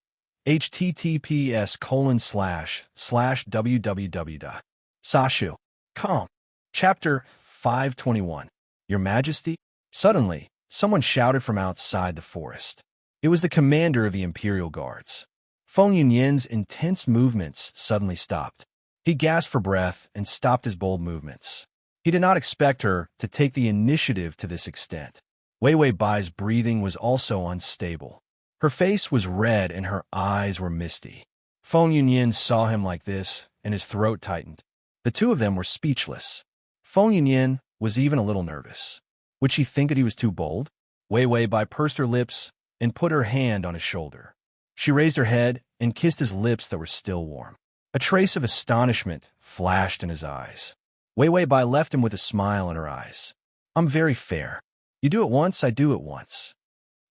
S1: https://www.sashu.com. Chapter 521. Your Majesty? Suddenly, someone shouted from outside the forest. It was the commander of the Imperial Guards. Feng Yunyin's intense movements suddenly stopped. He gasped for breath and stopped his bold movements. He did not expect her to take the initiative to this extent. Wei Wei Bai's breathing was also unstable. Her face was red and her eyes were misty. Feng Yunyin saw him like this, and his throat tightened. The two of them were speechless. Feng Yunyin was even a little nervous. Would she think that he was too bold? Wei Wei Bai pursed her lips and put her hand on his shoulder. She raised her head and kissed his lips that were still warm. A trace of astonishment flashed in his eyes. Wei Wei Bai left him with a smile in her eyes. I'm very fair. You do it once, I do it once.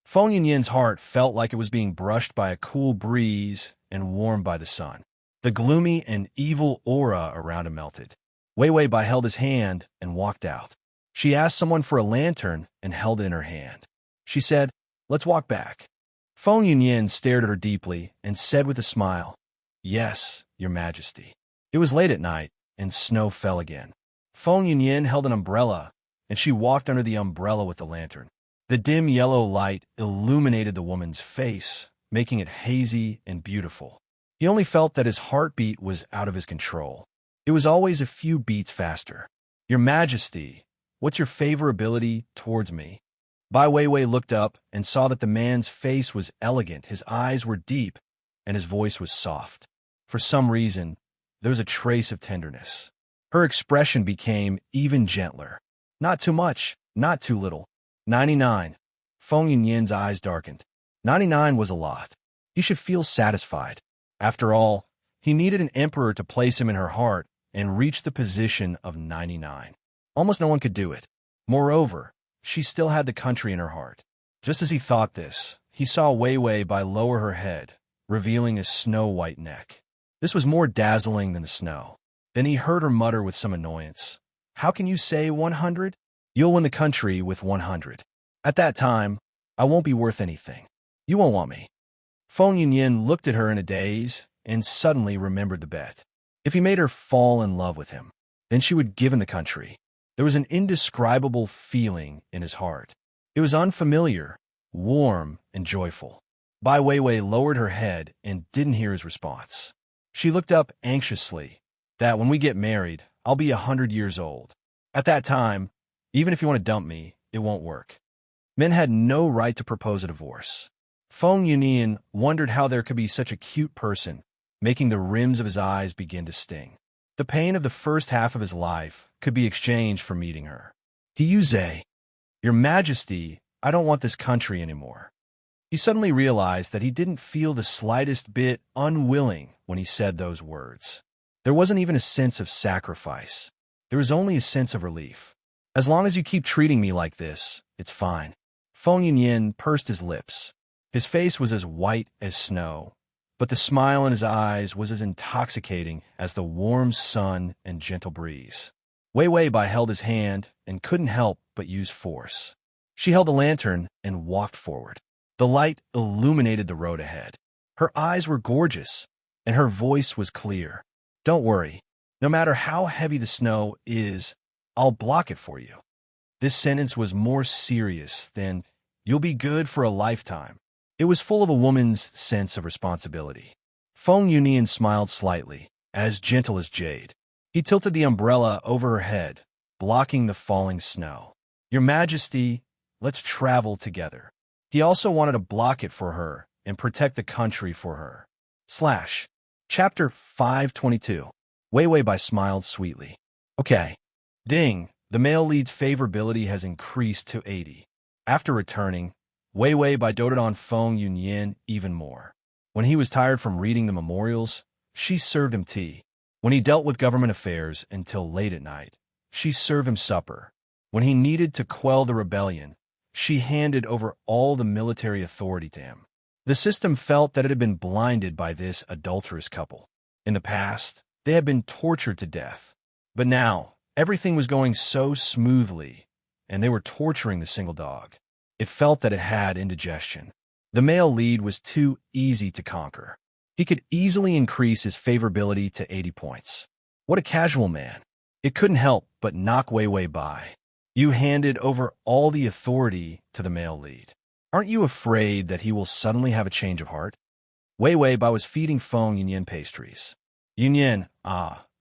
S1: Feng Yunyin's heart felt like it was being brushed by a cool breeze and warmed by the sun. The gloomy and evil aura around him melted. Wei Wei Bai held his hand and walked out. She asked someone for a lantern and held it in her hand. She said, "Let's walk back." Feng Yunyin stared at her deeply and said with a smile, "Yes, Your Majesty." It was late at night, and snow fell again. Feng Yunyin held an umbrella, and she walked under the umbrella with the lantern. The dim yellow light illuminated the woman's face, making it hazy and beautiful. He only felt that his heartbeat was out of his control. It was always a few beats faster. "Your Majesty, what's your favorability towards me?" Bai Weiwei looked up and saw that the man's face was elegant, his eyes were deep, and his voice was soft. For some reason, there was a trace of tenderness. Her expression became even gentler. Not too much, not too little. 99. Feng Yunyin's eyes darkened. 99 was a lot. He should feel satisfied. After all, he needed an emperor to place him in her heart and reach the position of 99. Almost no one could do it. Moreover, she still had the country in her heart. Just as he thought this, he saw Wei Wei Bai lower her head, revealing a snow-white neck. This was more dazzling than the snow. Then he heard her mutter with some annoyance, "How can you say 100? You'll win the country with 100. At that time, I won't be worth anything. You won't want me." Feng Yunyin looked at her in a daze and suddenly remembered the bet. If he made her fall in love with him, then she would give him the country. There was an indescribable feeling in his heart. It was unfamiliar, warm, and joyful. Bai Weiwei lowered her head and didn't hear his response. She looked up anxiously. "That when we get married, I'll be 100 years old. At that time, even if you want to dump me, it won't work." Men had no right to propose a divorce. Feng Yunyin wondered how there could be such a cute person, making the rims of his eyes begin to sting. The pain of the first half of his life could be exchanged for meeting her. He used "Your Majesty, I don't want this country anymore." He suddenly realized that he didn't feel the slightest bit unwilling when he said those words. There wasn't even a sense of sacrifice. There was only a sense of relief. "As long as you keep treating me like this, it's fine." Feng Yunyin pursed his lips. His face was as white as snow, but the smile in his eyes was as intoxicating as the warm sun and gentle breeze. Wei Wei Bai held his hand and couldn't help but use force. She held the lantern and walked forward. The light illuminated the road ahead. Her eyes were gorgeous, and her voice was clear. "Don't worry. No matter how heavy the snow is, I'll block it for you." This sentence was more serious than "you'll be good for a lifetime." It was full of a woman's sense of responsibility. Feng Yunyin smiled slightly, as gentle as jade. He tilted the umbrella over her head, blocking the falling snow. "Your Majesty, let's travel together." He also wanted to block it for her and protect the country for her. Chapter 522. Wei Wei Bai smiled sweetly. "Okay." Ding, the male lead's favorability has increased to 80. After returning, Wei Wei Bai doted on Feng Yunyin even more. When he was tired from reading the memorials, she served him tea. When he dealt with government affairs until late at night, she served him supper. When he needed to quell the rebellion, she handed over all the military authority to him. The system felt that it had been blinded by this adulterous couple. In the past, they had been tortured to death. But now, everything was going so smoothly, and they were torturing the single dog. It felt that it had indigestion. The male lead was too easy to conquer. He could easily increase his favorability to 80 points. What a casual man. It couldn't help but knock Wei Wei by. You handed over all the authority to the male lead. Aren't you afraid that he will suddenly have a change of heart? Wei Wei Bai was feeding Feng Yunyan pastries. Yunyan,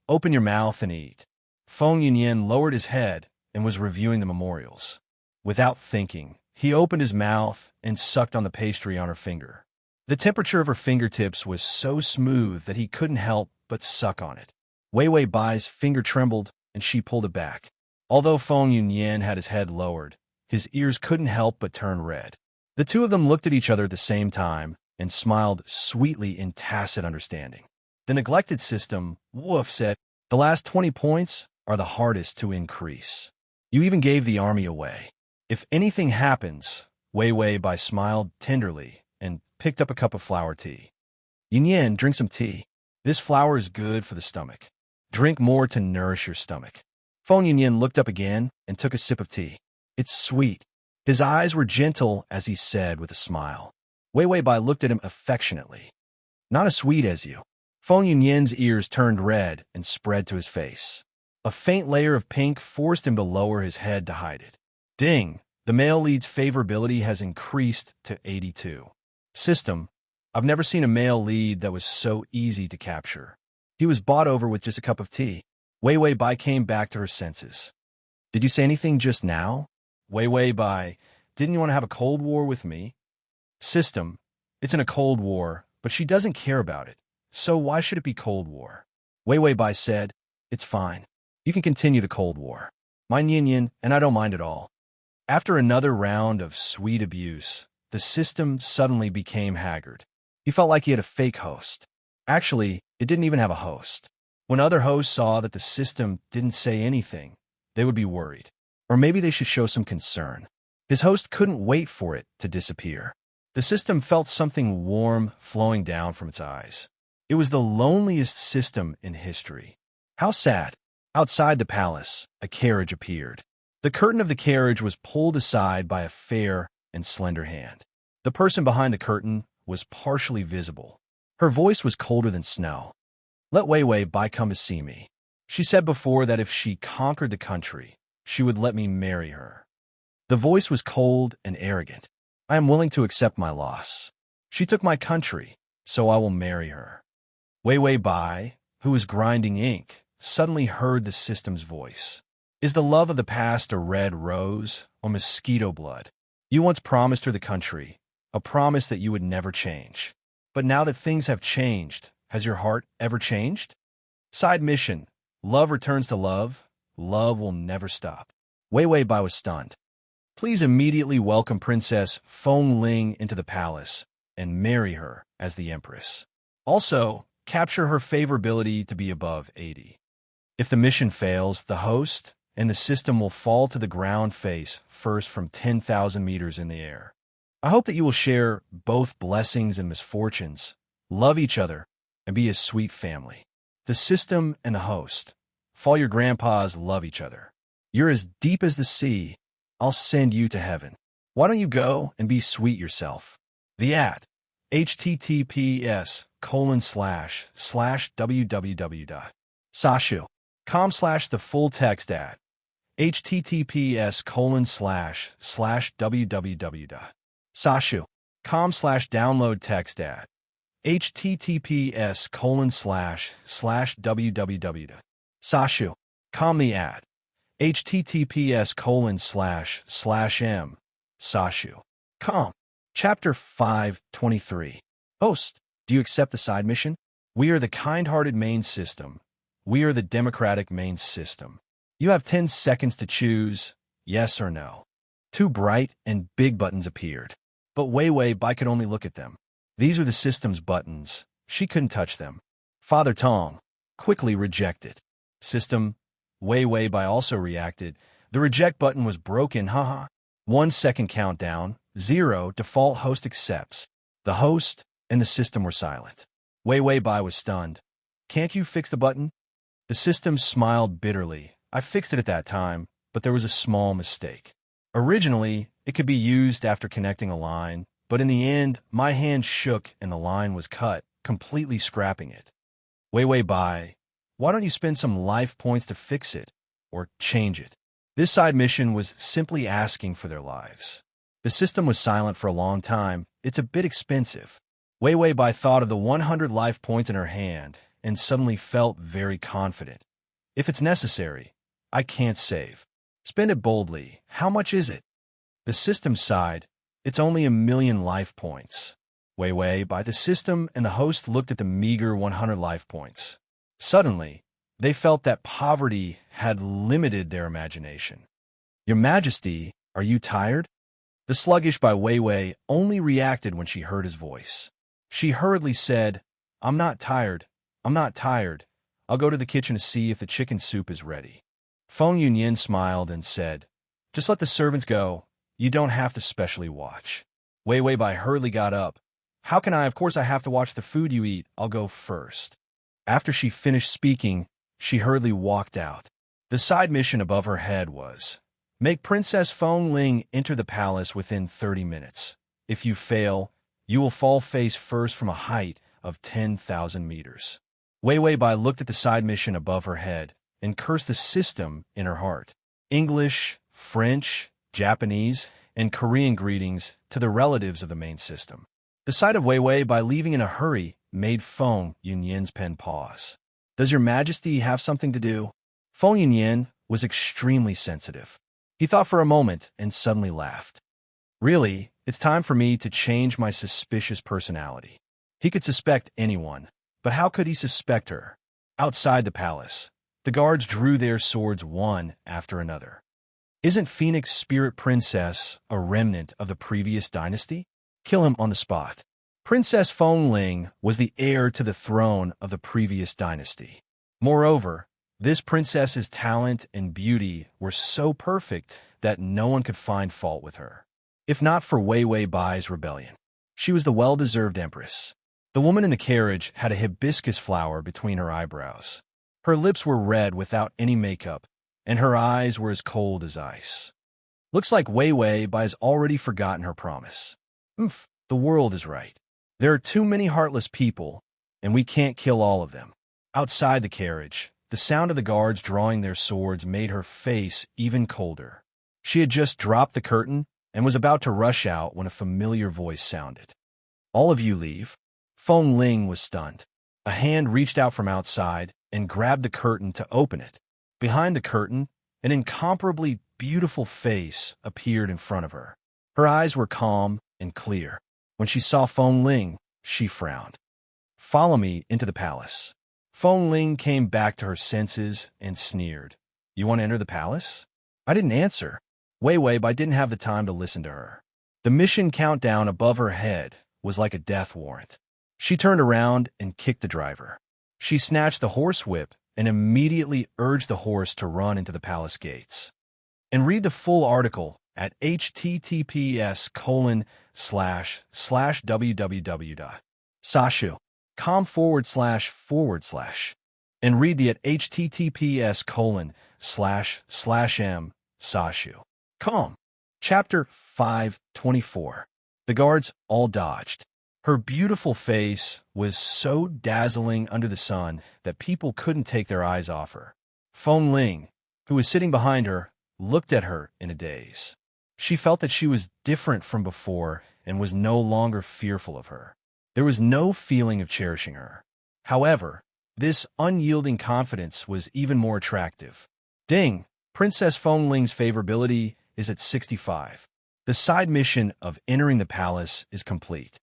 S1: open your mouth and eat. Feng Yunyan lowered his head and was reviewing the memorials. Without thinking, he opened his mouth and sucked on the pastry on her finger. The temperature of her fingertips was so smooth that he couldn't help but suck on it. Wei Wei Bai's finger trembled, and she pulled it back. Although Feng Yunyan had his head lowered, his ears couldn't help but turn red. The two of them looked at each other at the same time and smiled sweetly in tacit understanding. The neglected system, Wolf said, the last 20 points are the hardest to increase. You even gave the army away. If anything happens, Wei Wei Bai smiled tenderly and picked up a cup of flower tea. Yunyan, drink some tea. This flour is good for the stomach. Drink more to nourish your stomach. Feng Yunyan looked up again and took a sip of tea. It's sweet. His eyes were gentle as he said with a smile. Wei Wei Bai looked at him affectionately. Not as sweet as you. Feng Yunyan's ears turned red and spread to his face. A faint layer of pink forced him to lower his head to hide it. Ding! The male lead's favorability has increased to 82. System, I've never seen a male lead that was so easy to capture. He was bought over with just a cup of tea. Wei Wei Bai came back to her senses. Did you say anything just now? Wei Wei Bai, didn't you want to have a Cold War with me? System, it's in a Cold War, but she doesn't care about it. So why should it be Cold War? Wei Wei Bai said, it's fine. You can continue the Cold War. Mine Yin, and I don't mind at all. After another round of sweet abuse, the system suddenly became haggard. He felt like he had a fake host. Actually, it didn't even have a host. When other hosts saw that the system didn't say anything, they would be worried. Or maybe they should show some concern. His host couldn't wait for it to disappear. The system felt something warm flowing down from its eyes. It was the loneliest system in history. How sad. Outside the palace, a carriage appeared. The curtain of the carriage was pulled aside by a fair and slender hand. The person behind the curtain was partially visible. Her voice was colder than snow. Let Wei Wei Bai come to see me. She said before that if she conquered the country, she would let me marry her. The voice was cold and arrogant. I am willing to accept my loss. She took my country, so I will marry her. Wei Wei Bai, who was grinding ink, suddenly heard the system's voice. Is the love of the past a red rose or mosquito blood? You once promised her the country, a promise that you would never change. But now that things have changed, has your heart ever changed? Side mission. Love returns to love. Love will never stop. Wei Wei Bai was stunned. Please immediately welcome Princess Feng Ling into the palace and marry her as the Empress. Also, capture her favorability to be above 80. If the mission fails, the host and the system will fall to the ground face first from 10,000 meters in the air. I hope that you will share both blessings and misfortunes, love each other, and be a sweet family. The system and the host. Fall your grandpas love each other. You're as deep as the sea. I'll send you to heaven. Why don't you go and be sweet yourself? The ad. https://www.sashu.com/ the full text ad. https://www.sashu.com/download text ad. https://www.sashu.com the ad. https://m sashu.com. Chapter 523. Host, do you accept the side mission? We are the kind-hearted main system. We are the democratic main system. You have 10 seconds to choose yes or no. Two bright and big buttons appeared, but Wei Wei Bai could only look at them. These are the system's buttons. She couldn't touch them. Father Tong quickly rejected. System, Wei Wei Bai also reacted, The reject button was broken, haha. 1 second countdown, 0, default host accepts. The host and the system were silent. Wei Wei Bai was stunned. Can't you fix the button? The system smiled bitterly. I fixed it at that time, but there was a small mistake. Originally, it could be used after connecting a line, but in the end, my hand shook and the line was cut, completely scrapping it. Wei Wei Bai, why don't you spend some life points to fix it, or change it? This side mission was simply asking for their lives. The system was silent for a long time. It's a bit expensive. Wei Wei Bai thought of the 100 life points in her hand and suddenly felt very confident. If it's necessary, I can't save. Spend it boldly. How much is it? The system sighed. It's only 1,000,000 life points. Wei Wei Bai, the system and the host looked at the meager 100 life points. Suddenly, they felt that poverty had limited their imagination. Your Majesty, are you tired? The sluggish Bai Wei Wei only reacted when she heard his voice. She hurriedly said, I'm not tired. I'm not tired. I'll go to the kitchen to see if the chicken soup is ready. Feng Yunyan smiled and said, just let the servants go. You don't have to specially watch. Wei Wei Bai hurriedly got up. How can I? Of course I have to watch the food you eat. I'll go first. After she finished speaking, she hurriedly walked out. The side mission above her head was, make Princess Feng Ling enter the palace within 30 minutes. If you fail, you will fall face first from a height of 10,000 meters. Wei Wei Bai looked at the side mission above her head and cursed the system in her heart. English, French, Japanese, and Korean greetings to the relatives of the main system. The sight of Wei Wei Bai leaving in a hurry made Feng Yunyan's pen pause. Does your Majesty have something to do? Feng Yunyan was extremely sensitive. He thought for a moment and suddenly laughed. Really, it's time for me to change my suspicious personality. He could suspect anyone, but how could he suspect her? Outside the palace, the guards drew their swords one after another. Isn't Phoenix Spirit Princess a remnant of the previous dynasty? Kill him on the spot. Princess Feng Ling was the heir to the throne of the previous dynasty. Moreover, this princess's talent and beauty were so perfect that no one could find fault with her. If not for Wei Wei Bai's rebellion, she was the well-deserved empress. The woman in the carriage had a hibiscus flower between her eyebrows. Her lips were red without any makeup, and her eyes were as cold as ice. Looks like Wei Wei Bai has already forgotten her promise. The world is right. There are too many heartless people, and we can't kill all of them. Outside the carriage, the sound of the guards drawing their swords made her face even colder. She had just dropped the curtain and was about to rush out when a familiar voice sounded. All of you leave. Feng Ling was stunned. A hand reached out from outside and grabbed the curtain to open it. Behind the curtain, an incomparably beautiful face appeared in front of her. Her eyes were calm and clear. When she saw Feng Ling, she frowned. Follow me into the palace. Feng Ling came back to her senses and sneered. You want to enter the palace? I didn't answer. Wei Wei Bai didn't have the time to listen to her. The mission countdown above her head was like a death warrant. She turned around and kicked the driver. She snatched the horsewhip and immediately urged the horse to run into the palace gates. And read the full article at https://www.sashu.com// and read the at https://m/sashu.com. Chapter 524. The guards all dodged. Her beautiful face was so dazzling under the sun that people couldn't take their eyes off her. Feng Ling, who was sitting behind her, looked at her in a daze. She felt that she was different from before and was no longer fearful of her. There was no feeling of cherishing her. However, this unyielding confidence was even more attractive. Ding! Princess Feng Ling's favorability is at 65. The side mission of entering the palace is complete.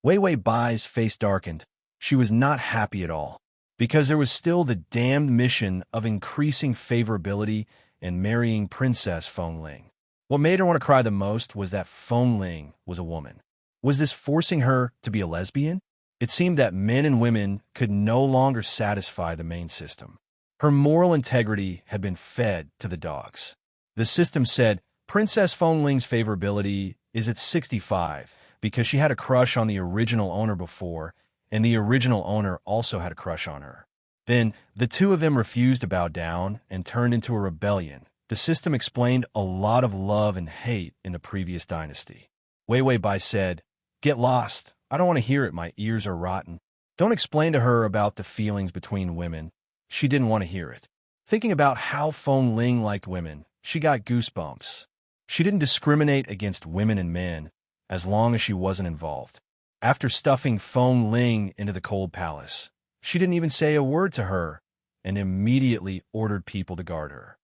S1: Wei Wei Bai's face darkened. She was not happy at all, because there was still the damned mission of increasing favorability and marrying Princess Feng Ling. What made her want to cry the most was that Feng Ling was a woman. Was this forcing her to be a lesbian? It seemed that men and women could no longer satisfy the main system. Her moral integrity had been fed to the dogs. The system said Princess Feng Ling's favorability is at 65 because she had a crush on the original owner before, and the original owner also had a crush on her. Then, the two of them refused to bow down and turned into a rebellion. The system explained a lot of love and hate in the previous dynasty. Wei Wei Bai said, "Get lost. I don't want to hear it. My ears are rotten." Don't explain to her about the feelings between women. She didn't want to hear it. Thinking about how Feng Ling liked women, she got goosebumps. She didn't discriminate against women and men, as long as she wasn't involved. After stuffing Feng Ling into the cold palace, she didn't even say a word to her and immediately ordered people to guard her.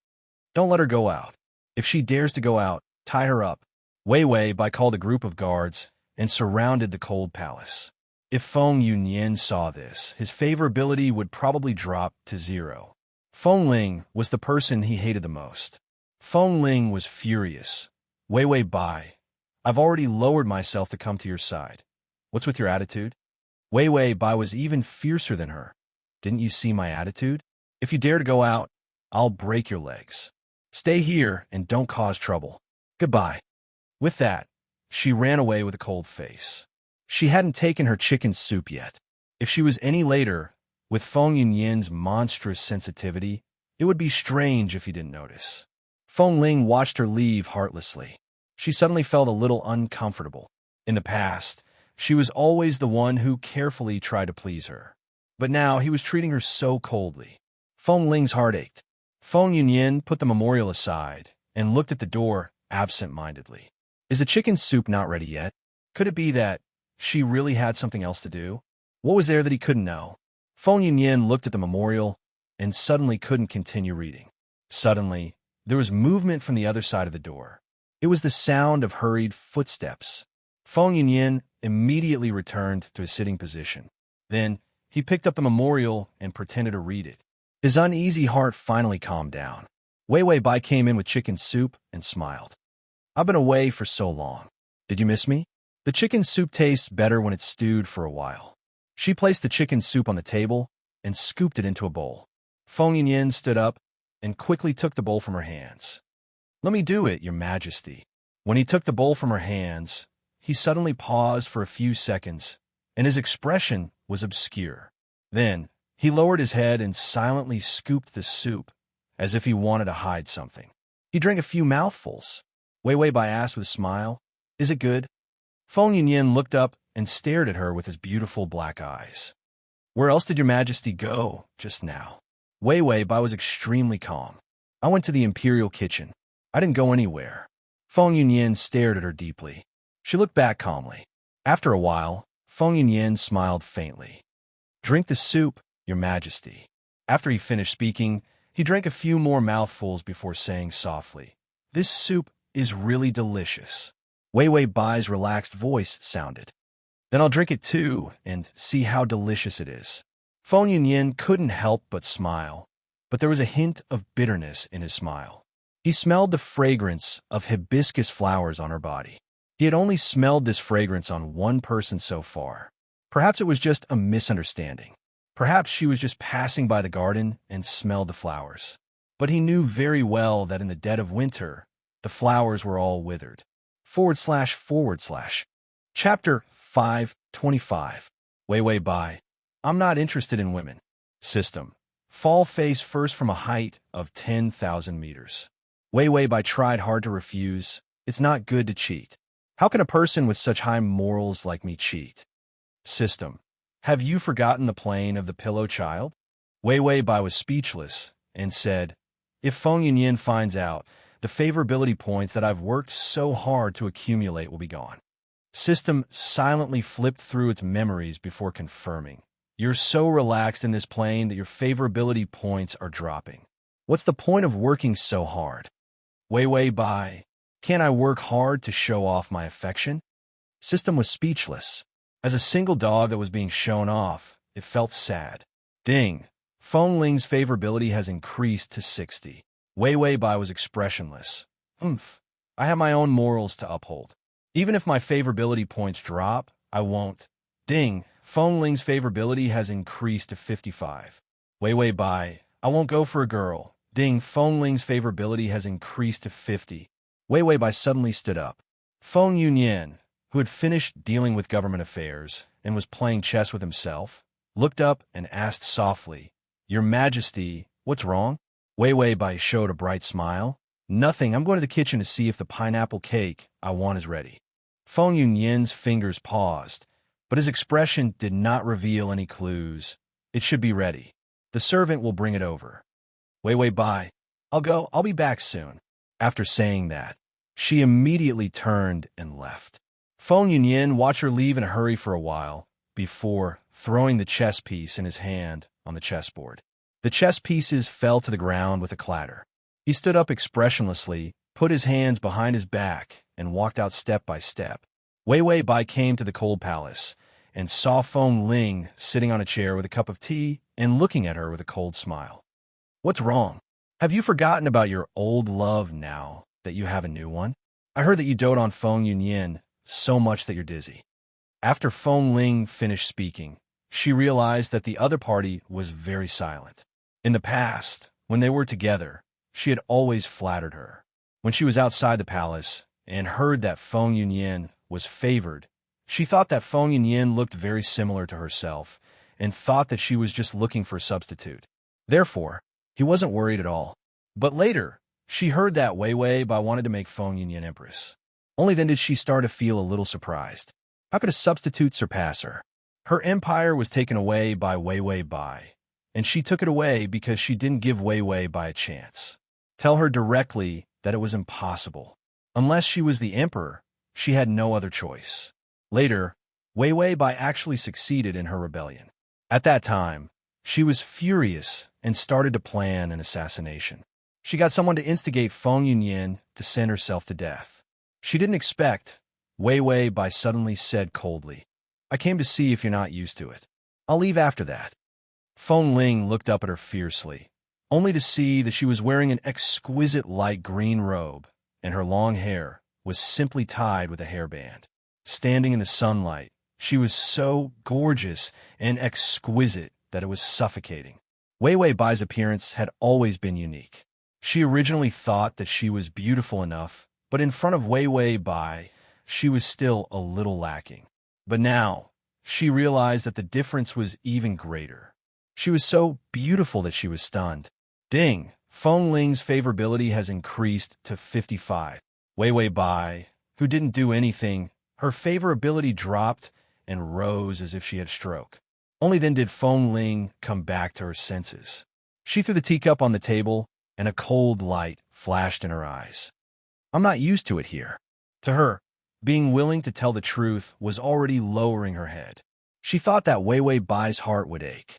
S1: Don't let her go out. If she dares to go out, tie her up. Wei Wei Bai called a group of guards and surrounded the cold palace. If Feng Yunyan saw this, his favorability would probably drop to 0. Feng Ling was the person he hated the most. Feng Ling was furious. Wei Wei Bai, I've already lowered myself to come to your side. What's with your attitude? Wei Wei Bai was even fiercer than her. Didn't you see my attitude? If you dare to go out, I'll break your legs. Stay here and don't cause trouble. Goodbye. With that, she ran away with a cold face. She hadn't taken her chicken soup yet. If she was any later, with Feng Yunyan's monstrous sensitivity, it would be strange if he didn't notice. Feng Ling watched her leave heartlessly. She suddenly felt a little uncomfortable. In the past, she was always the one who carefully tried to please her. But now he was treating her so coldly. Feng Ling's heart ached. Feng Yunyan put the memorial aside and looked at the door absent-mindedly. Is the chicken soup not ready yet? Could it be that she really had something else to do? What was there that he couldn't know? Feng Yunyan looked at the memorial and suddenly couldn't continue reading. Suddenly, there was movement from the other side of the door. It was the sound of hurried footsteps. Feng Yunyan immediately returned to his sitting position. Then, he picked up the memorial and pretended to read it. His uneasy heart finally calmed down. Wei Wei Bai came in with chicken soup and smiled. I've been away for so long. Did you miss me? The chicken soup tastes better when it's stewed for a while. She placed the chicken soup on the table and scooped it into a bowl. Feng Yunyan stood up and quickly took the bowl from her hands. Let me do it, Your Majesty. When he took the bowl from her hands, he suddenly paused for a few seconds, and his expression was obscure. Then, he lowered his head and silently scooped the soup, as if he wanted to hide something. He drank a few mouthfuls. Wei Wei Bai asked with a smile, Is it good? Feng Yunyan looked up and stared at her with his beautiful black eyes. Where else did Your Majesty go just now? Wei Wei Bai was extremely calm. I went to the imperial kitchen. I didn't go anywhere. Feng Yunyan stared at her deeply. She looked back calmly. After a while, Feng Yunyan smiled faintly. Drink the soup, Your Majesty. After he finished speaking, he drank a few more mouthfuls before saying softly, This soup is really delicious. Wei Wei Bai's relaxed voice sounded. Then I'll drink it too and see how delicious it is. Feng Yunyan couldn't help but smile, but there was a hint of bitterness in his smile. He smelled the fragrance of hibiscus flowers on her body. He had only smelled this fragrance on one person so far. Perhaps it was just a misunderstanding. Perhaps she was just passing by the garden and smelled the flowers. But he knew very well that in the dead of winter, the flowers were all withered. // Chapter 525. Wei Wei Bai. I'm not interested in women. System. Fall face first from a height of 10,000 meters. Wei Wei Bai tried hard to refuse. It's not good to cheat. How can a person with such high morals like me cheat? System. Have you forgotten the plane of the pillow child? Wei Wei Bai was speechless and said, If Feng Yunyan finds out, the favorability points that I've worked so hard to accumulate will be gone. System silently flipped through its memories before confirming. You're so relaxed in this plane that your favorability points are dropping. What's the point of working so hard? Wei Wei Bai, can't I work hard to show off my affection? System was speechless. As a single dog that was being shown off, it felt sad. Ding! Feng Ling's favorability has increased to 60. Wei Wei Bai was expressionless. I have my own morals to uphold. Even if my favorability points drop, I won't. Ding! Feng Ling's favorability has increased to 55. Wei Wei Bai, I won't go for a girl. Ding, Feng Ling's favorability has increased to 50. Wei Wei Bai suddenly stood up. Feng Yunyan, who had finished dealing with government affairs and was playing chess with himself, looked up and asked softly, "Your Majesty, what's wrong?" Wei Wei Bai showed a bright smile. "Nothing, I'm going to the kitchen to see if the pineapple cake I want is ready." Feng Yunyan's fingers paused, but his expression did not reveal any clues. "It should be ready. The servant will bring it over." "Wei Wei Bai, I'll go, I'll be back soon." After saying that, she immediately turned and left. Feng Yunyan watched her leave in a hurry for a while, before throwing the chess piece in his hand on the chessboard. The chess pieces fell to the ground with a clatter. He stood up expressionlessly, put his hands behind his back, and walked out step by step. Wei Wei Bai came to the cold palace and saw Feng Ling sitting on a chair with a cup of tea and looking at her with a cold smile. "What's wrong? Have you forgotten about your old love now that you have a new one? I heard that you dote on Feng Yunyan so much that you're dizzy." After Feng Ling finished speaking, she realized that the other party was very silent. In the past, when they were together, she had always flattered her. When she was outside the palace and heard that Feng Yunyan was favored, she thought that Feng Yunyan looked very similar to herself and thought that she was just looking for a substitute. Therefore, he wasn't worried at all. But later, she heard that Wei Wei Bai wanted to make Feng Yunyan empress. Only then did she start to feel a little surprised. How could a substitute surpass her? Her empire was taken away by Wei Wei Bai, and she took it away because she didn't give Wei Wei Bai a chance. Tell her directly that it was impossible. Unless she was the emperor, she had no other choice. Later, Wei Wei Bai actually succeeded in her rebellion. At that time, she was furious and started to plan an assassination. She got someone to instigate Feng Yunyan to send herself to death. She didn't expect. Wei Wei Bai suddenly said coldly, "I came to see if you're not used to it. I'll leave after that." Feng Ling looked up at her fiercely, only to see that she was wearing an exquisite light green robe, and her long hair was simply tied with a hairband. Standing in the sunlight, she was so gorgeous and exquisite that it was suffocating. Wei Wei Bai's appearance had always been unique. She originally thought that she was beautiful enough, but in front of Wei Wei Bai, she was still a little lacking. But now, she realized that the difference was even greater. She was so beautiful that she was stunned. Ding, Feng Ling's favorability has increased to 55. Wei Wei Bai, who didn't do anything, her favorability dropped and rose as if she had a stroke. Only then did Feng Ling come back to her senses. She threw the teacup on the table, and a cold light flashed in her eyes. "I'm not used to it here." To her, being willing to tell the truth was already lowering her head. She thought that Wei Wei Bai's heart would ache.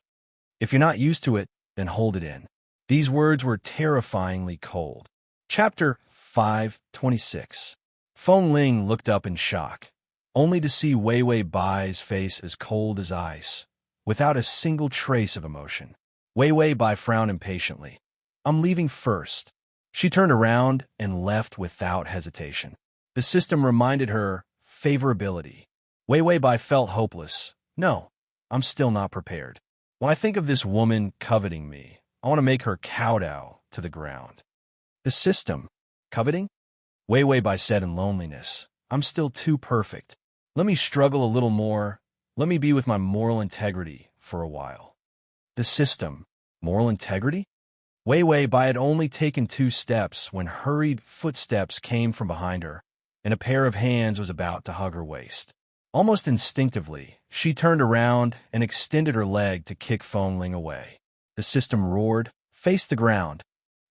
S1: "If you're not used to it, then hold it in." These words were terrifyingly cold. Chapter 5:26. Feng Ling looked up in shock, only to see Wei Wei Bai's face as cold as ice, without a single trace of emotion. Wei Wei Bai frowned impatiently. "I'm leaving first." She turned around and left without hesitation. The system reminded her favorability. Wei Wei Bai felt hopeless. "No, I'm still not prepared. When I think of this woman coveting me, I want to make her kowtow to the ground." The system? Coveting? Wei Wei Bai said in loneliness, "I'm still too perfect. Let me struggle a little more. Let me be with my moral integrity for a while." The system? Moral integrity? Wei Wei Bai had only taken 2 steps when hurried footsteps came from behind her, and a pair of hands was about to hug her waist. Almost instinctively, she turned around and extended her leg to kick Feng Ling away. The system roared, "Face the ground."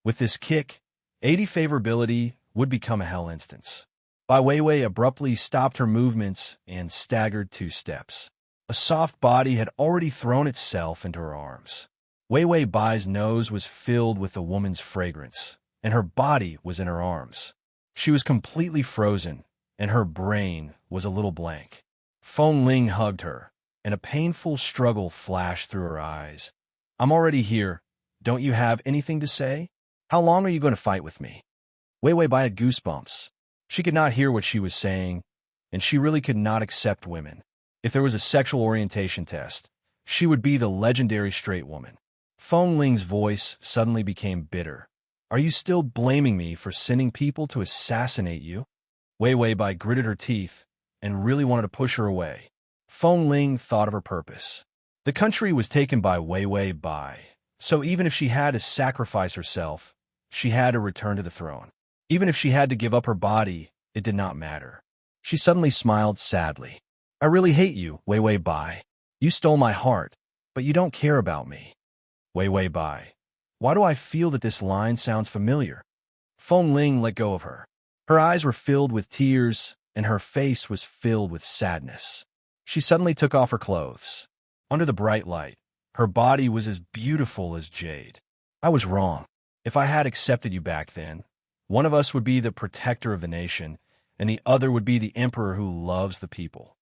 S1: With this kick, 80 favorability would become a hell instance. Bai Weiwei abruptly stopped her movements and staggered 2 steps. A soft body had already thrown itself into her arms. Weiwei Bai's nose was filled with the woman's fragrance, and her body was in her arms. She was completely frozen, and her brain was a little blank. Feng Ling hugged her, and a painful struggle flashed through her eyes. "I'm already here. Don't you have anything to say? How long are you going to fight with me?" Weiwei Bai had goosebumps. She could not hear what she was saying, and she really could not accept women. If there was a sexual orientation test, she would be the legendary straight woman. Feng Ling's voice suddenly became bitter. Are you still blaming me for sending people to assassinate you? Wei Wei Bai gritted her teeth and really wanted to push her away. Feng Ling thought of her purpose. The country was taken by Wei Wei Bai, so even if she had to sacrifice herself, she had to return to the throne. Even if she had to give up her body, it did not matter. She suddenly smiled sadly. I really hate you, Wei Wei Bai. You stole my heart, but you don't care about me. Wei Wei Bai. Why do I feel that this line sounds familiar? Feng Ling let go of her. Her eyes were filled with tears, and her face was filled with sadness. She suddenly took off her clothes. Under the bright light, her body was as beautiful as jade. I was wrong. If I had accepted you back then, one of us would be the protector of the nation, and the other would be the emperor who loves the people.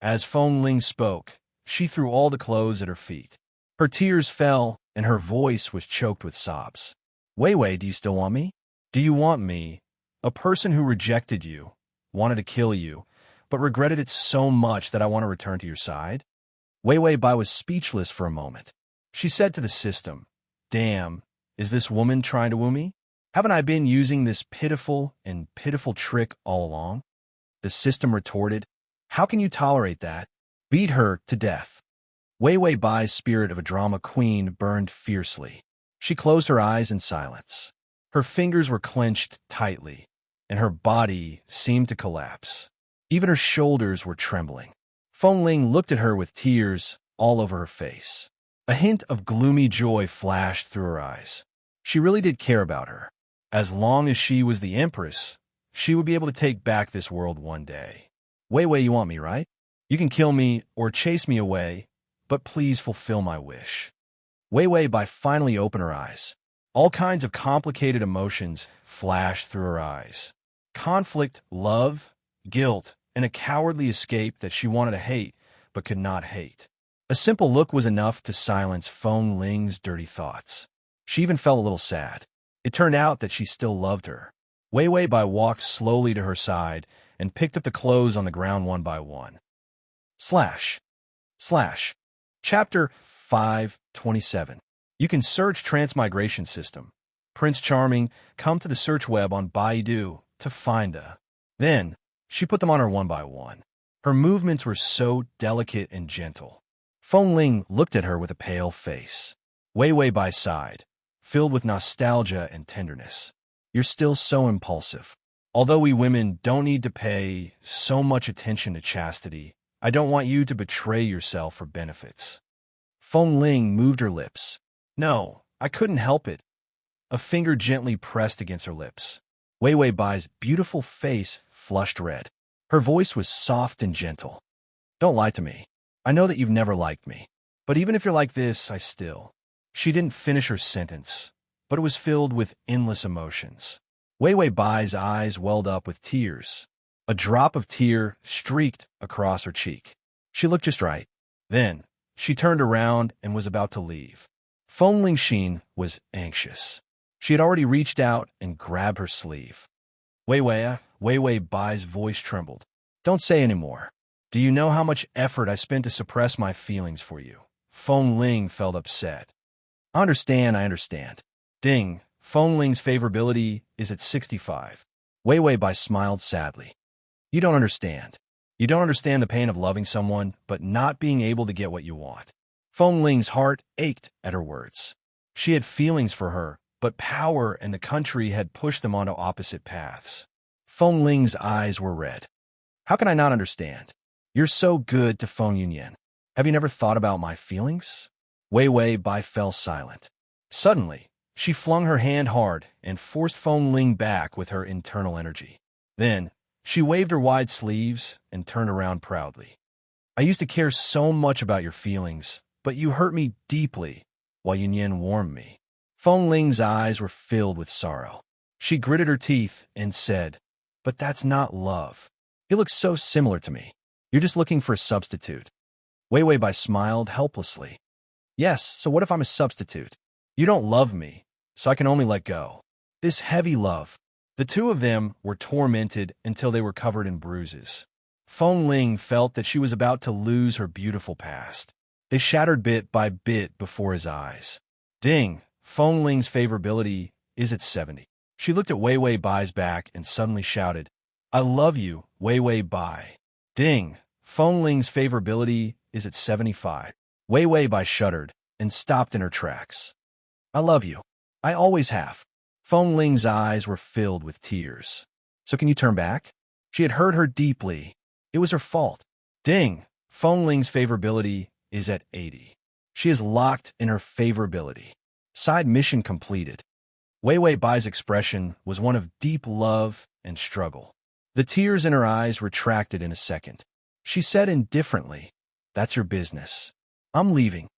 S1: As Feng Ling spoke, she threw all the clothes at her feet. Her tears fell, and her voice was choked with sobs. Wei Wei, do you still want me? Do you want me, a person who rejected you, wanted to kill you, but regretted it so much that I want to return to your side? Wei Wei Bai was speechless for a moment. She said to the system, Damn, is this woman trying to woo me? Haven't I been using this pitiful trick all along? The system retorted, How can you tolerate that? Beat her to death. Wei Wei Bai's spirit of a drama queen burned fiercely. She closed her eyes in silence. Her fingers were clenched tightly, and her body seemed to collapse. Even her shoulders were trembling. Feng Ling looked at her with tears all over her face. A hint of gloomy joy flashed through her eyes. She really did care about her. As long as she was the empress, she would be able to take back this world one day. Wei Wei, you want me, right? You can kill me or chase me away, but please fulfill my wish. Wei Wei Bai finally opened her eyes. All kinds of complicated emotions flashed through her eyes. Conflict, love, guilt, and a cowardly escape that she wanted to hate but could not hate. A simple look was enough to silence Feng Ling's dirty thoughts. She even felt a little sad. It turned out that she still loved her. Wei Wei Bai walked slowly to her side and picked up the clothes on the ground one by one. Slash. Chapter 527. You can search Transmigration System. Prince Charming, come to the search web on Baidu to find a. Then, she put them on her one by one. Her movements were so delicate and gentle. Feng Ling looked at her with a pale face. Wei Wei Bai sighed, filled with nostalgia and tenderness. You're still so impulsive. Although we women don't need to pay so much attention to chastity, I don't want you to betray yourself for benefits. Feng Ling moved her lips. No, I couldn't help it. A finger gently pressed against her lips. Wei Wei Bai's beautiful face flushed red. Her voice was soft and gentle. Don't lie to me. I know that you've never liked me. But even if you're like this, I still. She didn't finish her sentence, but it was filled with endless emotions. Wei Wei Bai's eyes welled up with tears. A drop of tear streaked across her cheek. She looked just right. Then, she turned around and was about to leave. Feng Lingxin was anxious. She had already reached out and grabbed her sleeve. Wei Wei Bai's voice trembled. Don't say any more. Do you know how much effort I spent to suppress my feelings for you? Feng Ling felt upset. I understand. Ding, Feng Ling's favorability is at 65. Wei Wei Bai smiled sadly. You don't understand. You don't understand the pain of loving someone, but not being able to get what you want. Feng Ling's heart ached at her words. She had feelings for her, but power and the country had pushed them onto opposite paths. Feng Ling's eyes were red. How can I not understand? You're so good to Feng Yunyan. Have you never thought about my feelings? Wei Wei Bai fell silent. Suddenly, she flung her hand hard and forced Feng Ling back with her internal energy. Then, she waved her wide sleeves and turned around proudly. I used to care so much about your feelings, but you hurt me deeply while Yunyan warmed me. Feng Ling's eyes were filled with sorrow. She gritted her teeth and said, But that's not love. You look so similar to me. You're just looking for a substitute. Wei Wei Bai smiled helplessly. Yes, so what if I'm a substitute? You don't love me, so I can only let go. This heavy love. The two of them were tormented until they were covered in bruises. Feng Ling felt that she was about to lose her beautiful past. They shattered bit by bit before his eyes. Ding, Feng Ling's favorability is at 70. She looked at Wei Wei Bai's back and suddenly shouted, "I love you, Wei Wei Bai." Ding! Feng Ling's favorability is at 75. Wei Wei Bai shuddered and stopped in her tracks. "I love you. I always have." Feng Ling's eyes were filled with tears. "So can you turn back?" She had hurt her deeply. It was her fault. Ding! Feng Ling's favorability is at 80. She is locked in her favorability. Side mission completed. Wei Wei Bai's expression was one of deep love and struggle. The tears in her eyes retracted in a second. She said indifferently, "That's your business. I'm leaving."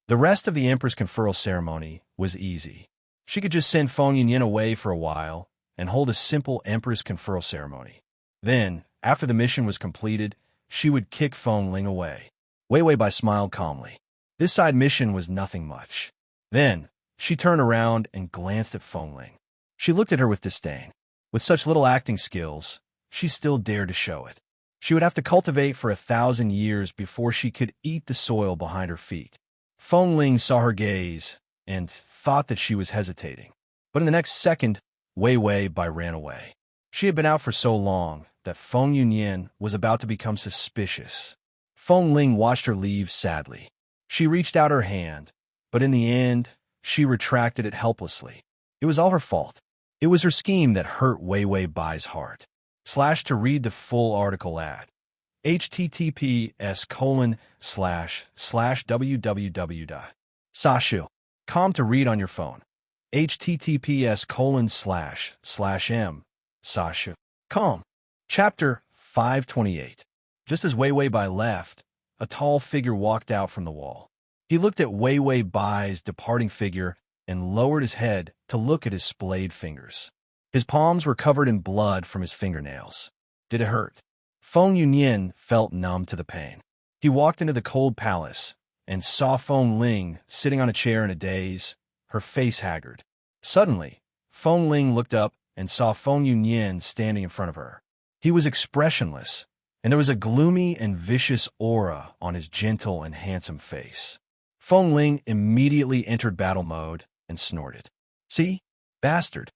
S1: The rest of the Emperor's conferral ceremony was easy. She could just send Feng Yunyan away for a while and hold a simple Emperor's conferral ceremony. Then, after the mission was completed, she would kick Feng Ling away. Wei Wei Bai smiled calmly. This side mission was nothing much. Then, she turned around and glanced at Feng Ling. She looked at her with disdain. With such little acting skills, she still dared to show it. She would have to cultivate for 1,000 years before she could eat the soil behind her feet. Feng Ling saw her gaze and thought that she was hesitating. But in the next second, Wei Wei Bai ran away. She had been out for so long that Feng Yunyan was about to become suspicious. Feng Ling watched her leave sadly. She reached out her hand, but in the end, she retracted it helplessly. It was all her fault. It was her scheme that hurt Wei Wei Bai's heart. To read the full article at https://www.sashu.com to read on your phone. https://m/sashu.com. Chapter 528. Just as Wei Wei Bai left, a tall figure walked out from the wall. He looked at Wei Wei Bai's departing figure and lowered his head to look at his splayed fingers. His palms were covered in blood from his fingernails. Did it hurt? Feng Yunyan felt numb to the pain. He walked into the cold palace and saw Feng Ling sitting on a chair in a daze, her face haggard. Suddenly, Feng Ling looked up and saw Feng Yunyan standing in front of her. He was expressionless, and there was a gloomy and vicious aura on his gentle and handsome face. Feng Ling immediately entered battle mode and snorted. "See? Bastard."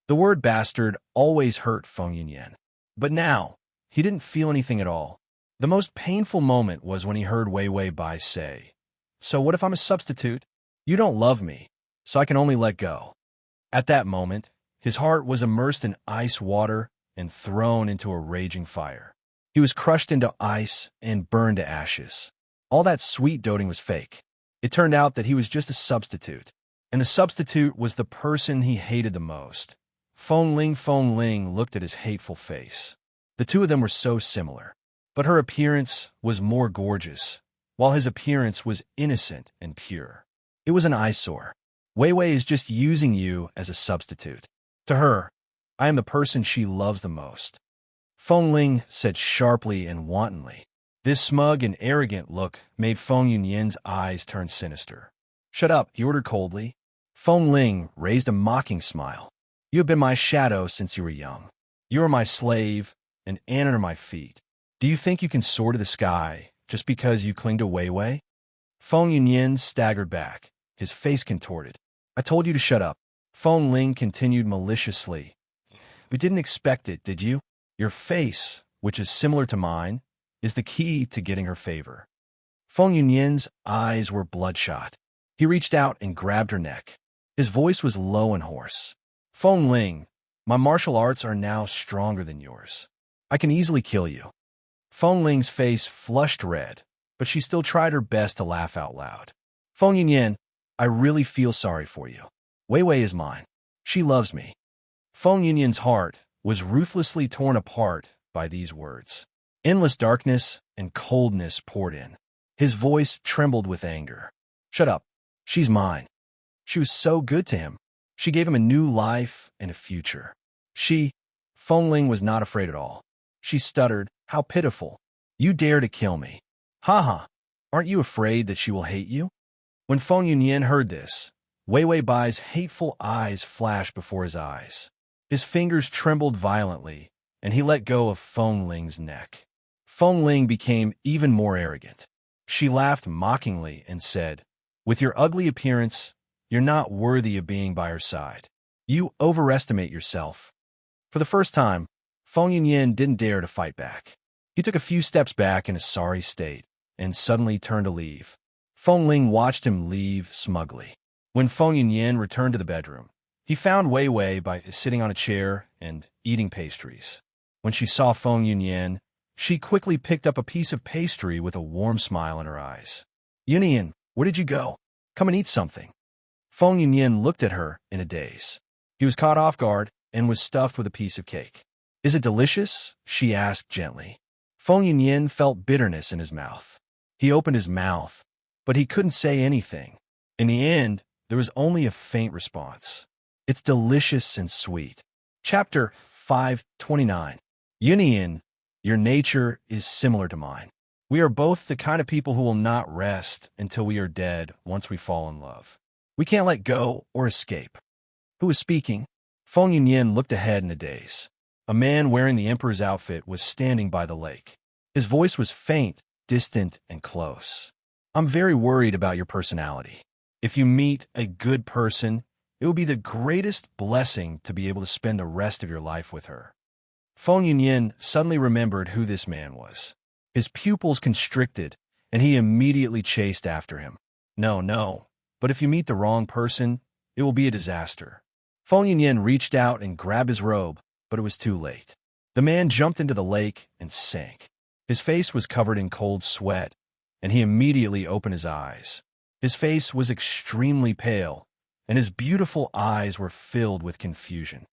S1: The word bastard always hurt Feng Yunyan. But now, he didn't feel anything at all. The most painful moment was when he heard Wei Wei Bai say, "So what if I'm a substitute? You don't love me, so I can only let go." At that moment, his heart was immersed in ice water and thrown into a raging fire. He was crushed into ice and burned to ashes. All that sweet doting was fake. It turned out that he was just a substitute, and the substitute was the person he hated the most. Feng Ling looked at his hateful face. The two of them were so similar, but her appearance was more gorgeous, while his appearance was innocent and pure. It was an eyesore. Wei Wei is just using you as a substitute. To her, I am the person she loves the most. Feng Ling said sharply and wantonly. This smug and arrogant look made Feng Yunyan's eyes turn sinister. "Shut up," he ordered coldly. Feng Ling raised a mocking smile. "You have been my shadow since you were young. You are my slave and under my feet. Do you think you can soar to the sky just because you cling to Wei Wei?" Feng Yunyan staggered back, his face contorted. "I told you to shut up." Feng Ling continued maliciously. "You didn't expect it, did you? Your face, which is similar to mine, is the key to getting her favor." Feng Yunyan's eyes were bloodshot. He reached out and grabbed her neck. His voice was low and hoarse. "Feng Ling, my martial arts are now stronger than yours. I can easily kill you." Feng Ling's face flushed red, but she still tried her best to laugh out loud. "Feng Yunyan, I really feel sorry for you. Wei Wei is mine. She loves me." Feng Yunyan's heart was ruthlessly torn apart by these words. Endless darkness and coldness poured in. His voice trembled with anger. "Shut up. She's mine." She was so good to him. She gave him a new life and a future. Feng Ling was not afraid at all. She stuttered, "How pitiful. You dare to kill me. Ha ha. Aren't you afraid that she will hate you?" When Feng Yunyan heard this, Wei Wei Bai's hateful eyes flashed before his eyes. His fingers trembled violently, and he let go of Feng Ling's neck. Feng Ling became even more arrogant. She laughed mockingly and said, "With your ugly appearance, you're not worthy of being by her side. You overestimate yourself. For the first time, Feng Yunyan didn't dare to fight back. He took a few steps back in a sorry state, and suddenly turned to leave. Feng Ling watched him leave smugly. When Feng Yunyan returned to the bedroom, he found Wei Wei by sitting on a chair and eating pastries. When she saw Feng Yunyan, she quickly picked up a piece of pastry with a warm smile in her eyes. Yunyan, where did you go? Come and eat something. Feng Yunyan looked at her in a daze. He was caught off guard and was stuffed with a piece of cake. Is it delicious? She asked gently. Feng Yunyan felt bitterness in his mouth. He opened his mouth, but he couldn't say anything. In the end, there was only a faint response. It's delicious and sweet. Chapter 529. Yunyan, your nature is similar to mine. We are both the kind of people who will not rest until we are dead once we fall in love. We can't let go or escape. Who is speaking? Feng Yunyan looked ahead in a daze. A man wearing the emperor's outfit was standing by the lake. His voice was faint, distant, and close. I'm very worried about your personality. If you meet a good person, it will be the greatest blessing to be able to spend the rest of your life with her. Feng Yunyan suddenly remembered who this man was. His pupils constricted, and he immediately chased after him. No, but if you meet the wrong person, it will be a disaster. Feng Yunyan reached out and grabbed his robe, but it was too late. The man jumped into the lake and sank. His face was covered in cold sweat, and he immediately opened his eyes. His face was extremely pale, and his beautiful eyes were filled with confusion.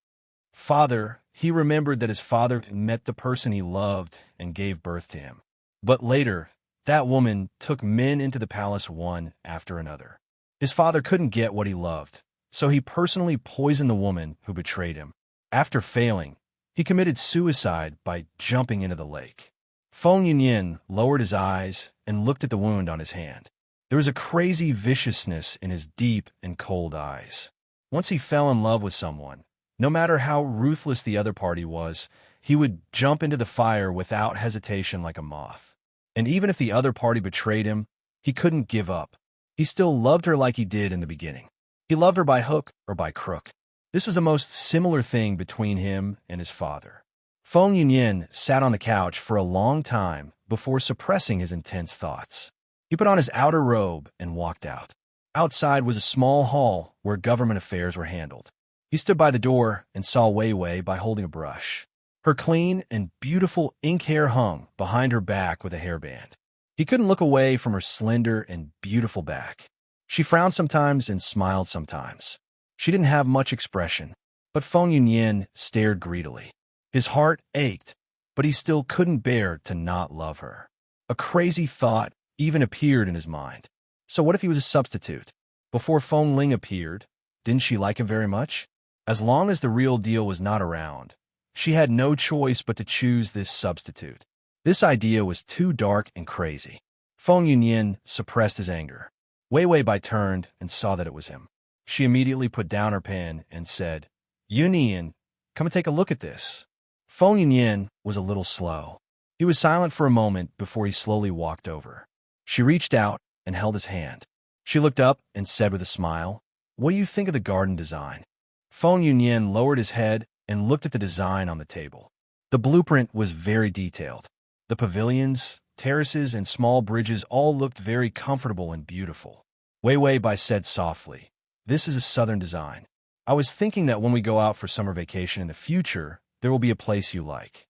S1: Father, he remembered that his father met the person he loved and gave birth to him. But later, that woman took men into the palace one after another. His father couldn't get what he loved, so he personally poisoned the woman who betrayed him. After failing, he committed suicide by jumping into the lake. Feng Yunyan lowered his eyes and looked at the wound on his hand. There was a crazy viciousness in his deep and cold eyes. Once he fell in love with someone, no matter how ruthless the other party was, he would jump into the fire without hesitation like a moth. And even if the other party betrayed him, he couldn't give up. He still loved her like he did in the beginning. He loved her by hook or by crook. This was the most similar thing between him and his father. Feng Yunyan sat on the couch for a long time before suppressing his intense thoughts. He put on his outer robe and walked out. Outside was a small hall where government affairs were handled. He stood by the door and saw Wei Wei by holding a brush. Her clean and beautiful ink hair hung behind her back with a hairband. He couldn't look away from her slender and beautiful back. She frowned sometimes and smiled sometimes. She didn't have much expression, but Feng Yunyan stared greedily. His heart ached, but he still couldn't bear to not love her. A crazy thought even appeared in his mind. So what if he was a substitute? Before Feng Ling appeared, didn't she like him very much? As long as the real deal was not around, she had no choice but to choose this substitute. This idea was too dark and crazy. Feng Yunyan suppressed his anger. Wei Wei turned and saw that it was him. She immediately put down her pen and said, Yunyan, come and take a look at this. Feng Yunyan was a little slow. He was silent for a moment before he slowly walked over. She reached out and held his hand. She looked up and said with a smile, What do you think of the garden design? Feng Yunyan lowered his head and looked at the design on the table. The blueprint was very detailed. The pavilions, terraces, and small bridges all looked very comfortable and beautiful. Wei Wei said softly, This is a southern design. I was thinking that when we go out for summer vacation in the future, there will be a place you like.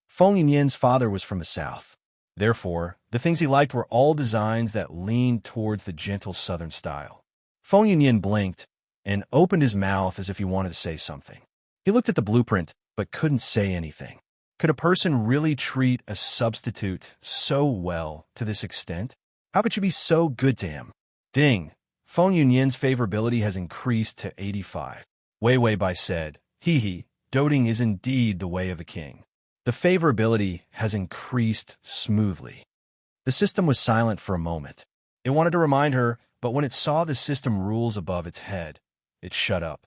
S1: Feng Yunyan's father was from the south. Therefore, the things he liked were all designs that leaned towards the gentle southern style. Feng Yunyan blinked and opened his mouth as if he wanted to say something. He looked at the blueprint, but couldn't say anything. Could a person really treat a substitute so well to this extent? How could she be so good to him? Ding! Feng Yunyan's favorability has increased to 85. Wei Wei said, Doting is indeed the way of the king. The favorability has increased smoothly. The system was silent for a moment. It wanted to remind her, but when it saw the system rules above its head, it shut up.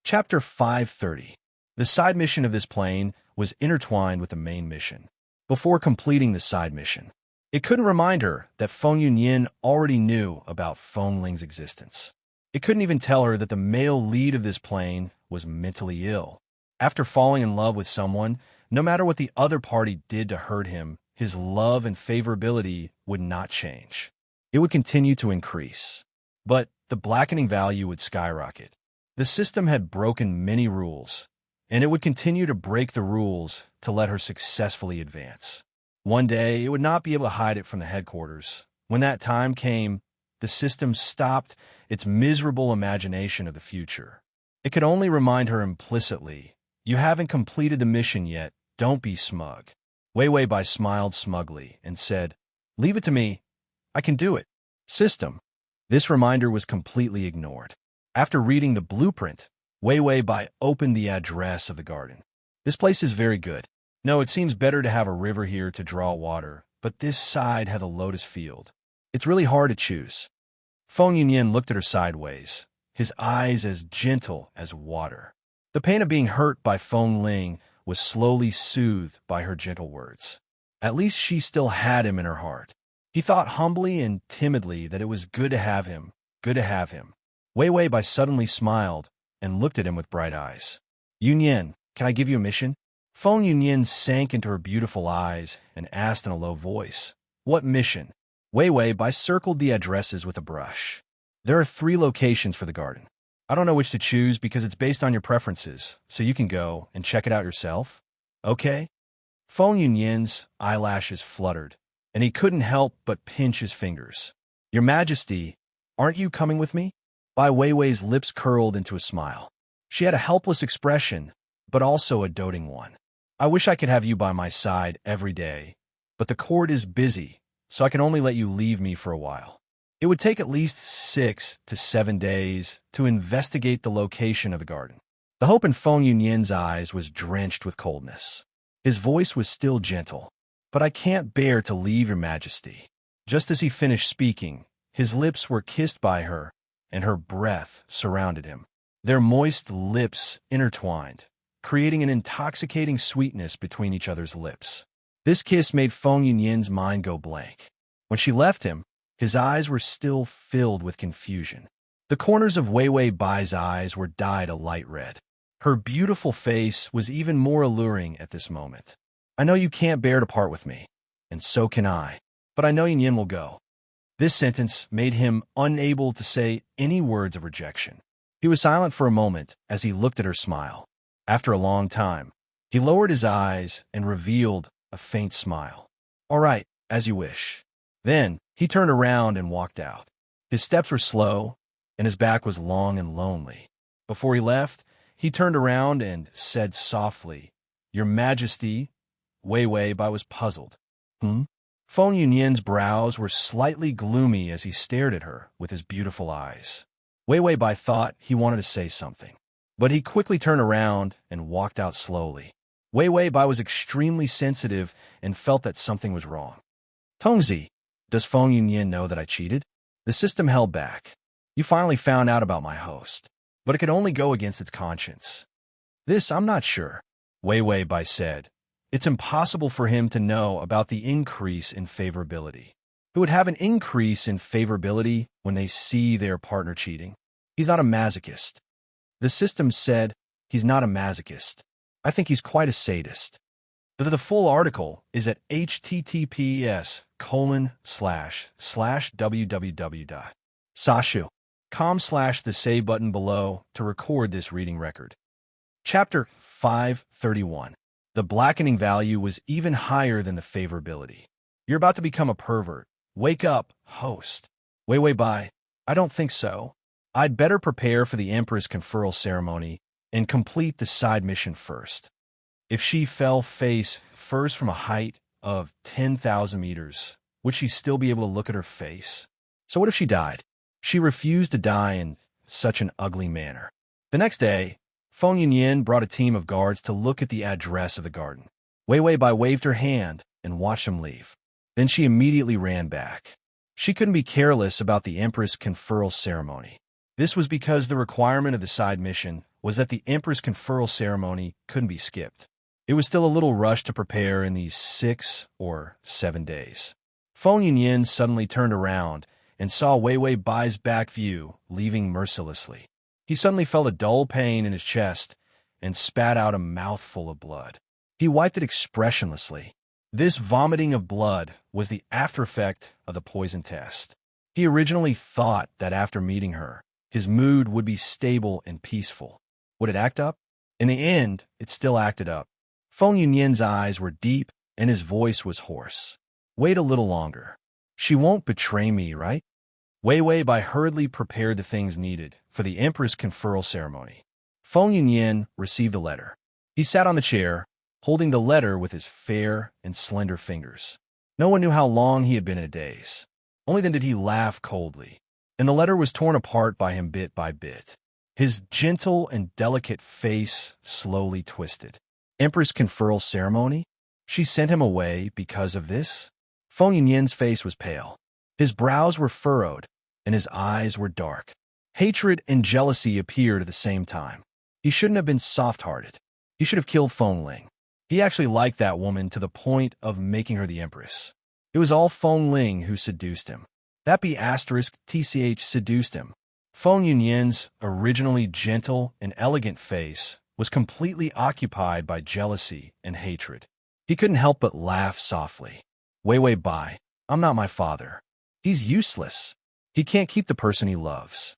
S1: Chapter 530. The side mission of this plane was intertwined with the main mission. Before completing the side mission, it couldn't remind her that Feng Yunyan already knew about Feng Ling's existence. It couldn't even tell her that the male lead of this plane was mentally ill. After falling in love with someone, no matter what the other party did to hurt him, his love and favorability would not change. It would continue to increase. But the blackening value would skyrocket. The system had broken many rules, and it would continue to break the rules to let her successfully advance. One day, it would not be able to hide it from the headquarters. When that time came, the system stopped its miserable imagination of the future. It could only remind her implicitly, "You haven't completed the mission yet, don't be smug." Wei Wei smiled smugly and said, "Leave it to me. I can do it." System. This reminder was completely ignored. After reading the blueprint, Wei Wei opened the address of the garden. "This place is very good. No, it seems better to have a river here to draw water, but this side had a lotus field. It's really hard to choose." Feng Yunyan looked at her sideways, his eyes as gentle as water. The pain of being hurt by Feng Ling was slowly soothed by her gentle words. At least she still had him in her heart. He thought humbly and timidly that it was good to have him, good to have him. Wei Wei suddenly smiled and looked at him with bright eyes. "Yunyan, can I give you a mission?" Feng Yunyan sank into her beautiful eyes and asked in a low voice, "What mission?" Wei Wei circled the addresses with a brush. "There are 3 locations for the garden. I don't know which to choose because it's based on your preferences, so you can go and check it out yourself. Okay?" Feng Yunyan's eyelashes fluttered, and he couldn't help but pinch his fingers. "Your Majesty, aren't you coming with me?" Wei Wei's lips curled into a smile. She had a helpless expression, but also a doting one. "I wish I could have you by my side every day, but the court is busy, so I can only let you leave me for a while. It would take at least 6 to 7 days to investigate the location of the garden." The hope in Feng Yunyan's eyes was drenched with coldness. His voice was still gentle. "But I can't bear to leave your Majesty." Just as he finished speaking, his lips were kissed by her, and her breath surrounded him. Their moist lips intertwined, creating an intoxicating sweetness between each other's lips. This kiss made Feng Yunyan's mind go blank. When she left him, his eyes were still filled with confusion. The corners of Wei Bai's eyes were dyed a light red. Her beautiful face was even more alluring at this moment. "I know you can't bear to part with me, and so can I, but I know Yunyan will go." This sentence made him unable to say any words of rejection. He was silent for a moment as he looked at her smile. After a long time, he lowered his eyes and revealed a faint smile. "All right, as you wish." Then he turned around and walked out. His steps were slow, and his back was long and lonely. Before he left, he turned around and said softly, "Your Majesty." Wei was puzzled. Feng Yunyan's brows were slightly gloomy as he stared at her with his beautiful eyes. Wei thought he wanted to say something, but he quickly turned around and walked out slowly. Wei was extremely sensitive and felt that something was wrong. "Tongzi, does Feng Yunyan know that I cheated?" The system held back. "You finally found out about my host, but it could only go against its conscience." "This I'm not sure," Wei said. "It's impossible for him to know about the increase in favorability. Who would have an increase in favorability when they see their partner cheating? He's not a masochist." The system said, "He's not a masochist. I think he's quite a sadist." The full article is at https://www.sashu.com/ the say button below to record this reading record. Chapter 531. The blackening value was even higher than the favorability. "You're about to become a pervert. Wake up, host." Wei Bai, "I don't think so. I'd better prepare for the Emperor's conferral ceremony and complete the side mission first." If she fell face first from a height of 10,000 meters, would she still be able to look at her face? So what if she died? She refused to die in such an ugly manner. The next day, Feng Yunyan brought a team of guards to look at the address of the garden. Wei Bai waved her hand and watched him leave. Then she immediately ran back. She couldn't be careless about the Empress conferral ceremony. This was because the requirement of the side mission was that the Empress conferral ceremony couldn't be skipped. It was still a little rushed to prepare in these 6 or 7 days. Feng Yunyan suddenly turned around and saw Wei Wei Bai's back view, leaving mercilessly. He suddenly felt a dull pain in his chest and spat out a mouthful of blood. He wiped it expressionlessly. This vomiting of blood was the aftereffect of the poison test. He originally thought that after meeting her, his mood would be stable and peaceful. Would it act up? In the end, it still acted up. Feng Yunyan's eyes were deep and his voice was hoarse. Wait a little longer. She won't betray me, right? Wei Wei Bai hurriedly prepared the things needed for the Emperor's conferral ceremony. Feng Yunyan received a letter. He sat on the chair, holding the letter with his fair and slender fingers. No one knew how long he had been in a daze. Only then did he laugh coldly, and the letter was torn apart by him bit by bit. His gentle and delicate face slowly twisted. Empress conferral ceremony? She sent him away because of this? Feng Yunyan's face was pale. His brows were furrowed, and his eyes were dark. Hatred and jealousy appeared at the same time. He shouldn't have been soft-hearted. He should have killed Feng Ling. He actually liked that woman to the point of making her the empress. It was all Feng Ling who seduced him. That be asterisk TCH seduced him. Feng Yunyan's originally gentle and elegant face was completely occupied by jealousy and hatred. He couldn't help but laugh softly. Wei Wei Bai, I'm not my father. He's useless. He can't keep the person he loves.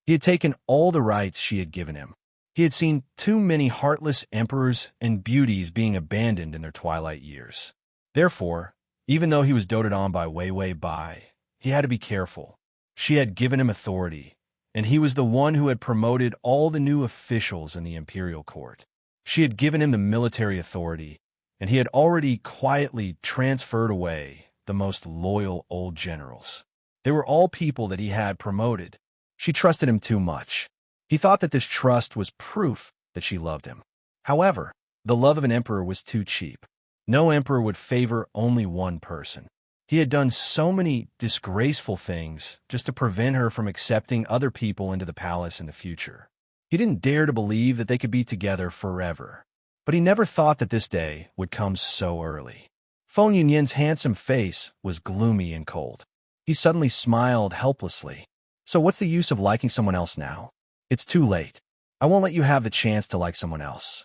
S1: He had taken all the rights she had given him. He had seen too many heartless emperors and beauties being abandoned in their twilight years. Therefore, even though he was doted on by Wei Wei Bai, he had to be careful. She had given him authority, and he was the one who had promoted all the new officials in the imperial court. She had given him the military authority, and he had already quietly transferred away the most loyal old generals. They were all people that he had promoted. She trusted him too much. He thought that this trust was proof that she loved him. However, the love of an emperor was too cheap. No emperor would favor only one person. He had done so many disgraceful things just to prevent her from accepting other people into the palace in the future. He didn't dare to believe that they could be together forever. But he never thought that this day would come so early. Feng Yunyan's handsome face was gloomy and cold. He suddenly smiled helplessly. So what's the use of liking someone else now? It's too late. I won't let you have the chance to like someone else.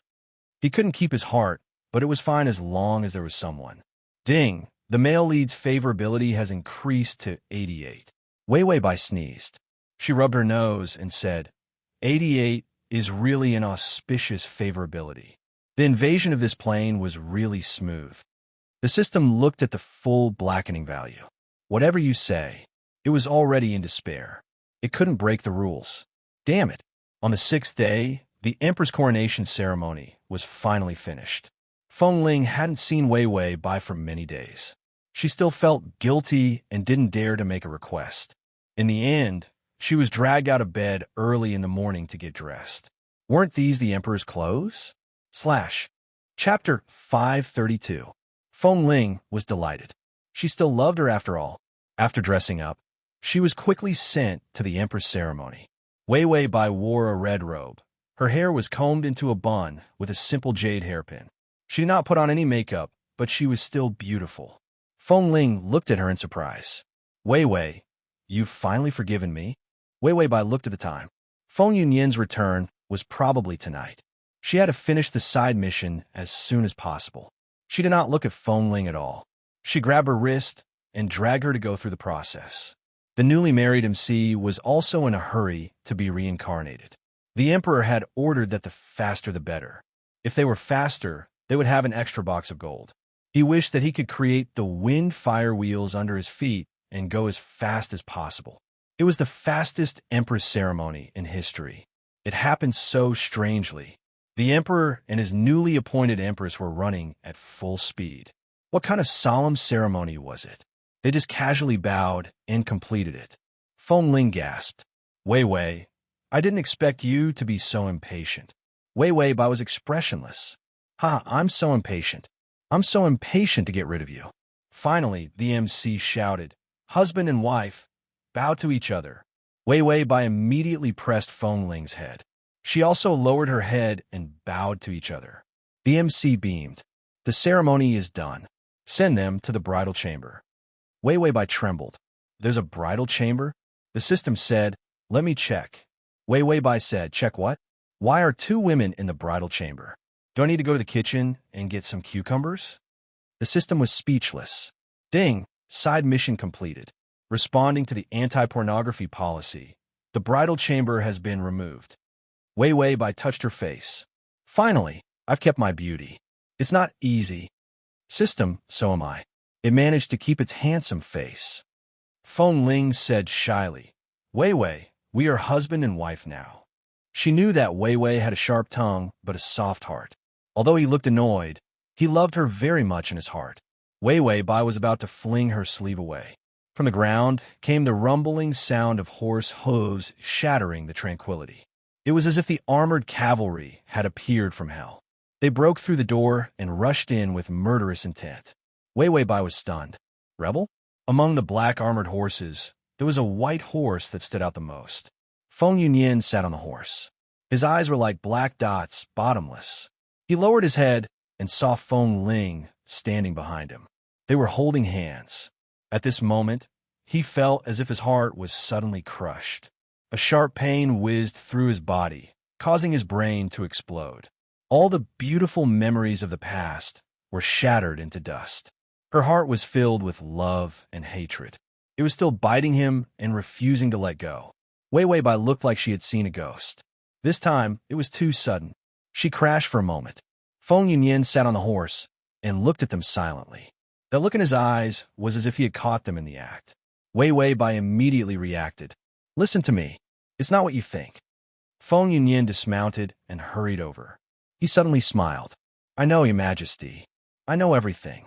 S1: He couldn't keep his heart, but it was fine as long as there was someone. Ding! The male lead's favorability has increased to 88. Wei Wei Bai sneezed. She rubbed her nose and said, 88 is really an auspicious favorability. The invasion of this plane was really smooth. The system looked at the full blackening value. Whatever you say, it was already in despair. It couldn't break the rules. Damn it. On the 6th day, the Emperor's coronation ceremony was finally finished. Feng Ling hadn't seen Wei Wei Bai for many days. She still felt guilty and didn't dare to make a request. In the end, she was dragged out of bed early in the morning to get dressed. Weren't these the Emperor's clothes? Chapter 532. Feng Ling was delighted. She still loved her after all. After dressing up, she was quickly sent to the Emperor's ceremony. Wei Wei Bai wore a red robe. Her hair was combed into a bun with a simple jade hairpin. She did not put on any makeup, but she was still beautiful. Feng Ling looked at her in surprise. Wei Wei, you've finally forgiven me? Wei Wei Bai looked at the time. Feng Yunyan's return was probably tonight. She had to finish the side mission as soon as possible. She did not look at Feng Ling at all. She grabbed her wrist and dragged her to go through the process. The newly married MC was also in a hurry to be reincarnated. The Emperor had ordered that the faster the better. If they were faster, they would have an extra box of gold. He wished that he could create the wind fire wheels under his feet and go as fast as possible. It was the fastest Empress ceremony in history. It happened so strangely. The Emperor and his newly appointed Empress were running at full speed. What kind of solemn ceremony was it? They just casually bowed and completed it. Feng Ling gasped. Wei Wei, I didn't expect you to be so impatient. Wei Wei Bai was expressionless. I'm so impatient. I'm so impatient to get rid of you. Finally, the MC shouted, husband and wife, bow to each other. Wei Wei Bai immediately pressed Feng Ling's head. She also lowered her head and bowed to each other. The MC beamed. The ceremony is done. Send them to the bridal chamber. Wei Wei Bai trembled. There's a bridal chamber? The system said, let me check. Wei Wei Bai said, check what? Why are two women in the bridal chamber? Do I need to go to the kitchen and get some cucumbers? The system was speechless. Ding, side mission completed. Responding to the anti-pornography policy, the bridal chamber has been removed. Wei Wei Bai touched her face. Finally, I've kept my beauty. It's not easy. System, so am I. It managed to keep its handsome face. Feng Ling said shyly, Wei Wei, we are husband and wife now. She knew that Wei Wei had a sharp tongue but a soft heart. Although he looked annoyed, he loved her very much in his heart. Wei Wei Bai was about to fling her sleeve away. From the ground came the rumbling sound of horse hooves shattering the tranquility. It was as if the armored cavalry had appeared from hell. They broke through the door and rushed in with murderous intent. Wei Wei Bai was stunned. Rebel? Among the black armored horses, there was a white horse that stood out the most. Feng Yunyan sat on the horse. His eyes were like black dots, bottomless. He lowered his head and saw Feng Ling standing behind him. They were holding hands. At this moment, he felt as if his heart was suddenly crushed. A sharp pain whizzed through his body, causing his brain to explode. All the beautiful memories of the past were shattered into dust. Her heart was filled with love and hatred. It was still biting him and refusing to let go. Wei Wei Bai looked like she had seen a ghost. This time, it was too sudden. She crashed for a moment. Feng Yunyan sat on the horse and looked at them silently. That look in his eyes was as if he had caught them in the act. Wei Wei Bai immediately reacted. Listen to me. It's not what you think. Feng Yunyan dismounted and hurried over. He suddenly smiled. I know, Your Majesty. I know everything.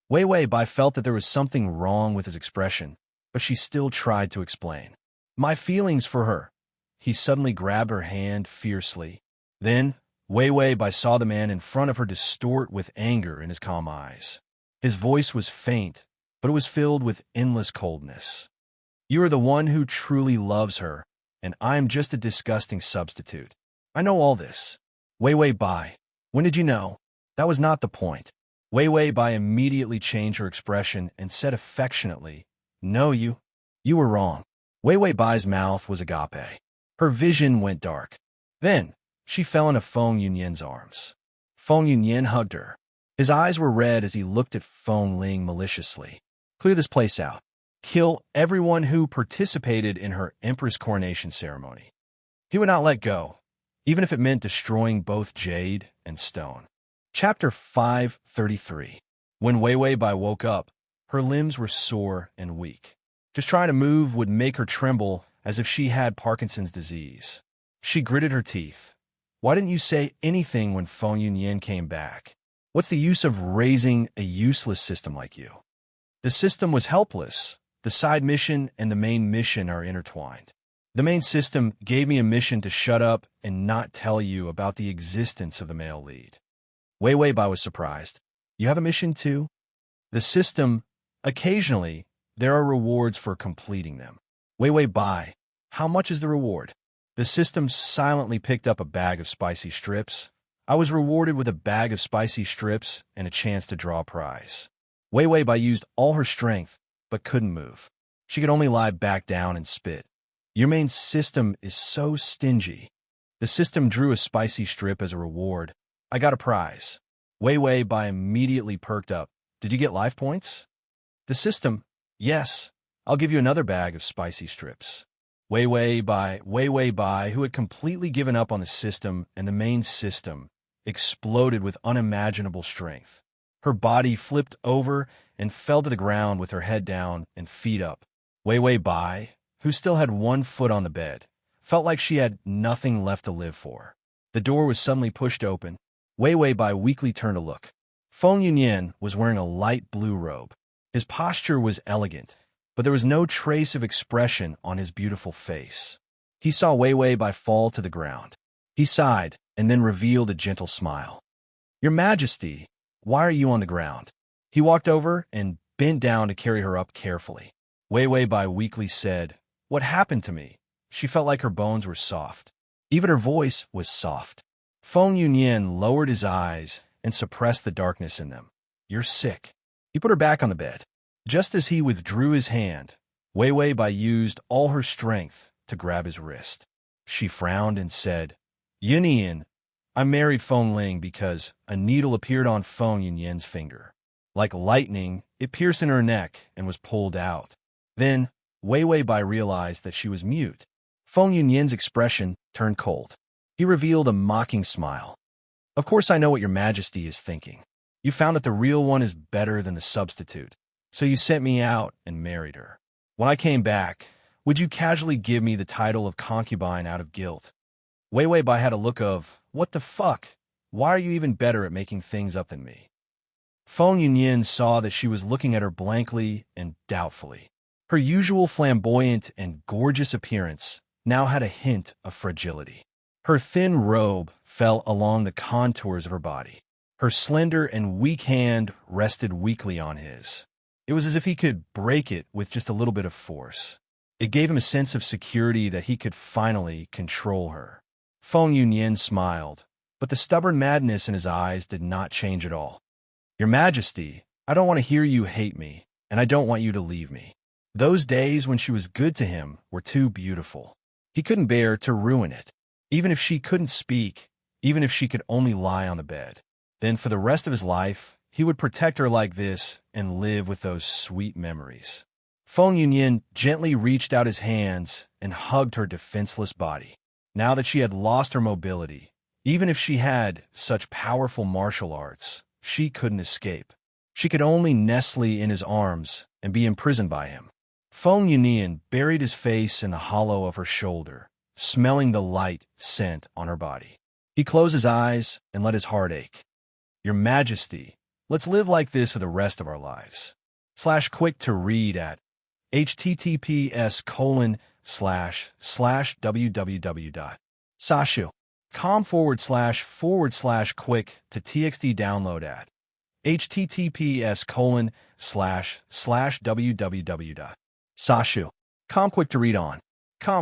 S1: Wei Wei Bai felt that there was something wrong with his expression, but she still tried to explain. My feelings for her. He suddenly grabbed her hand fiercely. Then, Wei Wei Bai saw the man in front of her distort with anger in his calm eyes. His voice was faint, but it was filled with endless coldness. You are the one who truly loves her, and I am just a disgusting substitute. I know all this. Wei Wei Bai, when did you know? That was not the point. Wei Wei Bai immediately changed her expression and said affectionately, No, you were wrong. Wei Wei Bai's mouth was agape. Her vision went dark. Then, she fell into Feng Yunyan's arms. Feng Yunyan hugged her. His eyes were red as he looked at Feng Ling maliciously. Clear this place out. Kill everyone who participated in her Empress coronation ceremony. He would not let go, even if it meant destroying both jade and stone. Chapter 533. When Wei Wei Bai woke up, her limbs were sore and weak. Just trying to move would make her tremble as if she had Parkinson's disease. She gritted her teeth. Why didn't you say anything when Feng Yunyan came back? What's the use of raising a useless system like you? The system was helpless. The side mission and the main mission are intertwined. The main system gave me a mission to shut up and not tell you about the existence of the male lead. Wei Wei Bai was surprised. You have a mission too? The system, occasionally, there are rewards for completing them. Wei Wei Bai, how much is the reward? The system silently picked up a bag of spicy strips. I was rewarded with a bag of spicy strips and a chance to draw a prize. Wei Wei Bai used all her strength, but couldn't move. She could only lie back down and spit. Your main system is so stingy. The system drew a spicy strip as a reward. I got a prize. Wei Wei Bai immediately perked up. Did you get life points? The system, yes. I'll give you another bag of spicy strips. Wei Wei Bai, who had completely given up on the system and the main system, exploded with unimaginable strength. Her body flipped over and fell to the ground with her head down and feet up. Wei Wei Bai, who still had one foot on the bed, felt like she had nothing left to live for. The door was suddenly pushed open. Wei Wei Bai weakly turned to look. Feng Yunyan was wearing a light blue robe. His posture was elegant, but there was no trace of expression on his beautiful face. He saw Wei Wei Bai fall to the ground. He sighed and then revealed a gentle smile. Your Majesty, why are you on the ground? He walked over and bent down to carry her up carefully. Wei Wei Bai weakly said, What happened to me? She felt like her bones were soft. Even her voice was soft. Feng Yunyan lowered his eyes and suppressed the darkness in them. You're sick. He put her back on the bed. Just as he withdrew his hand, Wei Wei Bai used all her strength to grab his wrist. She frowned and said, Yunyan, I married Feng Ling because a needle appeared on Feng Yunyan's finger. Like lightning, it pierced in her neck and was pulled out. Then, Wei Wei Bai realized that she was mute. Feng Yunyan's expression turned cold. He revealed a mocking smile. Of course I know what your majesty is thinking. You found that the real one is better than the substitute, so you sent me out and married her. When I came back, would you casually give me the title of concubine out of guilt? Wei Wei Bai had a look of, what the fuck? Why are you even better at making things up than me? Feng Yunyan saw that she was looking at her blankly and doubtfully. Her usual flamboyant and gorgeous appearance now had a hint of fragility. Her thin robe fell along the contours of her body. Her slender and weak hand rested weakly on his. It was as if he could break it with just a little bit of force. It gave him a sense of security that he could finally control her. Feng Yunyan smiled, but the stubborn madness in his eyes did not change at all. Your Majesty, I don't want to hear you hate me, and I don't want you to leave me. Those days when she was good to him were too beautiful. He couldn't bear to ruin it. Even if she couldn't speak, even if she could only lie on the bed, then for the rest of his life, he would protect her like this and live with those sweet memories. Feng Yunyan gently reached out his hands and hugged her defenseless body. Now that she had lost her mobility, even if she had such powerful martial arts, she couldn't escape. She could only nestle in his arms and be imprisoned by him. Feng Yunyan buried his face in the hollow of her shoulder, smelling the light scent on her body. He closed his eyes and let his heart ache. Your Majesty, let's live like this for the rest of our lives. /quick to read at https://www.sashu.com//quick to txt download at https://www.sashu.com quick to read on.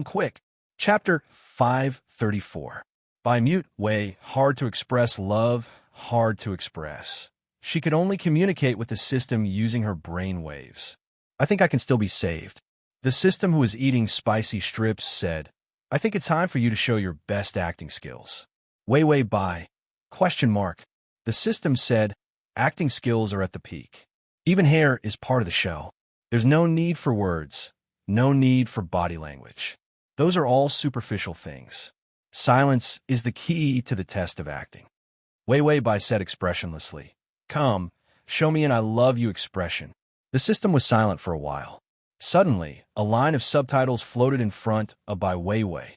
S1: Quick. Chapter 534. By Mute Wei, hard to express love, hard to express. She could only communicate with the system using her brain waves. I think I can still be saved. The system, who was eating spicy strips, said, I think it's time for you to show your best acting skills. Wei Wei Bai. ? The system said, acting skills are at the peak. Even hair is part of the show. There's no need for words, no need for body language. Those are all superficial things. Silence is the key to the test of acting. Wei Wei Bai said expressionlessly, Come, show me an I love you expression. The system was silent for a while. Suddenly, a line of subtitles floated in front of Bai Weiwei.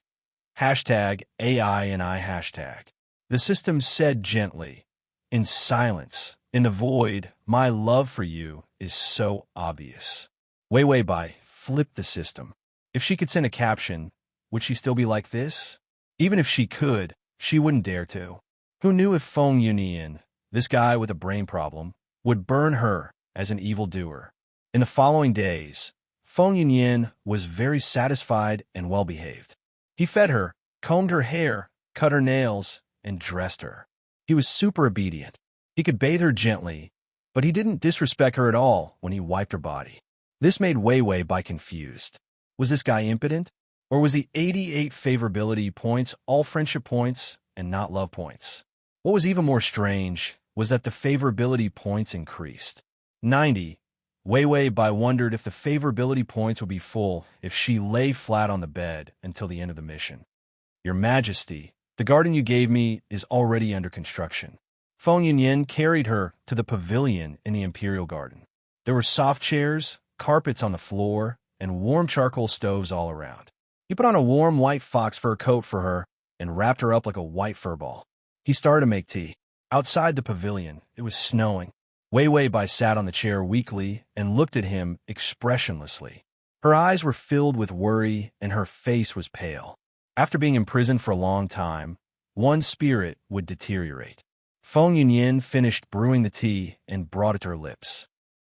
S1: #AI and I hashtag. The system said gently, in silence, in the void, my love for you is so obvious. Wei Wei Bai flipped the system. If she could send a caption, would she still be like this? Even if she could, she wouldn't dare to. Who knew if Feng Yunyan, this guy with a brain problem, would burn her as an evildoer? In the following days, Feng Yunyan was very satisfied and well-behaved. He fed her, combed her hair, cut her nails, and dressed her. He was super obedient. He could bathe her gently, but he didn't disrespect her at all when he wiped her body. This made Wei Wei Bai confused. Was this guy impotent? Or was the 88 favorability points all friendship points and not love points? What was even more strange was that the favorability points increased. 90. Wei Wei Bai wondered if the favorability points would be full if she lay flat on the bed until the end of the mission. Your Majesty, the garden you gave me is already under construction. Feng Yunyan carried her to the pavilion in the Imperial Garden. There were soft chairs, carpets on the floor, and warm charcoal stoves all around. He put on a warm white fox fur coat for her and wrapped her up like a white fur ball. He started to make tea. Outside the pavilion, it was snowing. Wei Wei Bai sat on the chair weakly and looked at him expressionlessly. Her eyes were filled with worry and her face was pale. After being imprisoned for a long time, one's spirit would deteriorate. Feng Yunyan finished brewing the tea and brought it to her lips.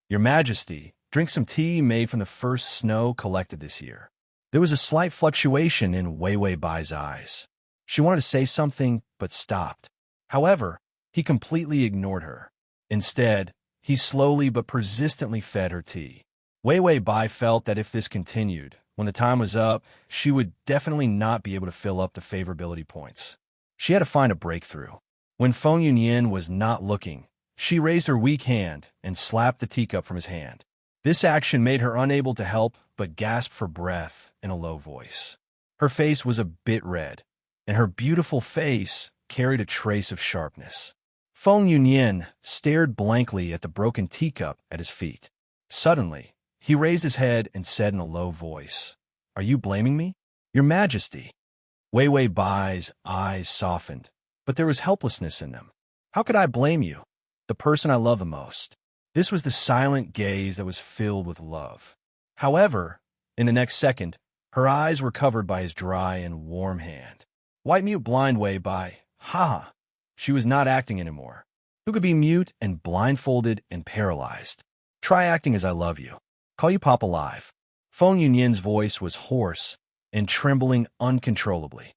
S1: Your Majesty, drink some tea made from the first snow collected this year. There was a slight fluctuation in Wei Wei Bai's eyes. She wanted to say something, but stopped. However, he completely ignored her. Instead, he slowly but persistently fed her tea. Wei Wei Bai felt that if this continued, when the time was up, she would definitely not be able to fill up the favorability points. She had to find a breakthrough. When Feng Yunyan was not looking, she raised her weak hand and slapped the teacup from his hand. This action made her unable to help but gasp for breath in a low voice. Her face was a bit red, and her beautiful face carried a trace of sharpness. Feng Yunyan stared blankly at the broken teacup at his feet. Suddenly, he raised his head and said in a low voice, "Are you blaming me? Your Majesty." Wei Wei Bai's eyes softened, but there was helplessness in them. "How could I blame you? The person I love the most." This was the silent gaze that was filled with love. However, in the next second, her eyes were covered by his dry and warm hand. White mute blind Wei Bai. Ha! She was not acting anymore. Who could be mute and blindfolded and paralyzed? Try acting as I love you. Call you Papa Live. Feng Yunyan's voice was hoarse and trembling uncontrollably.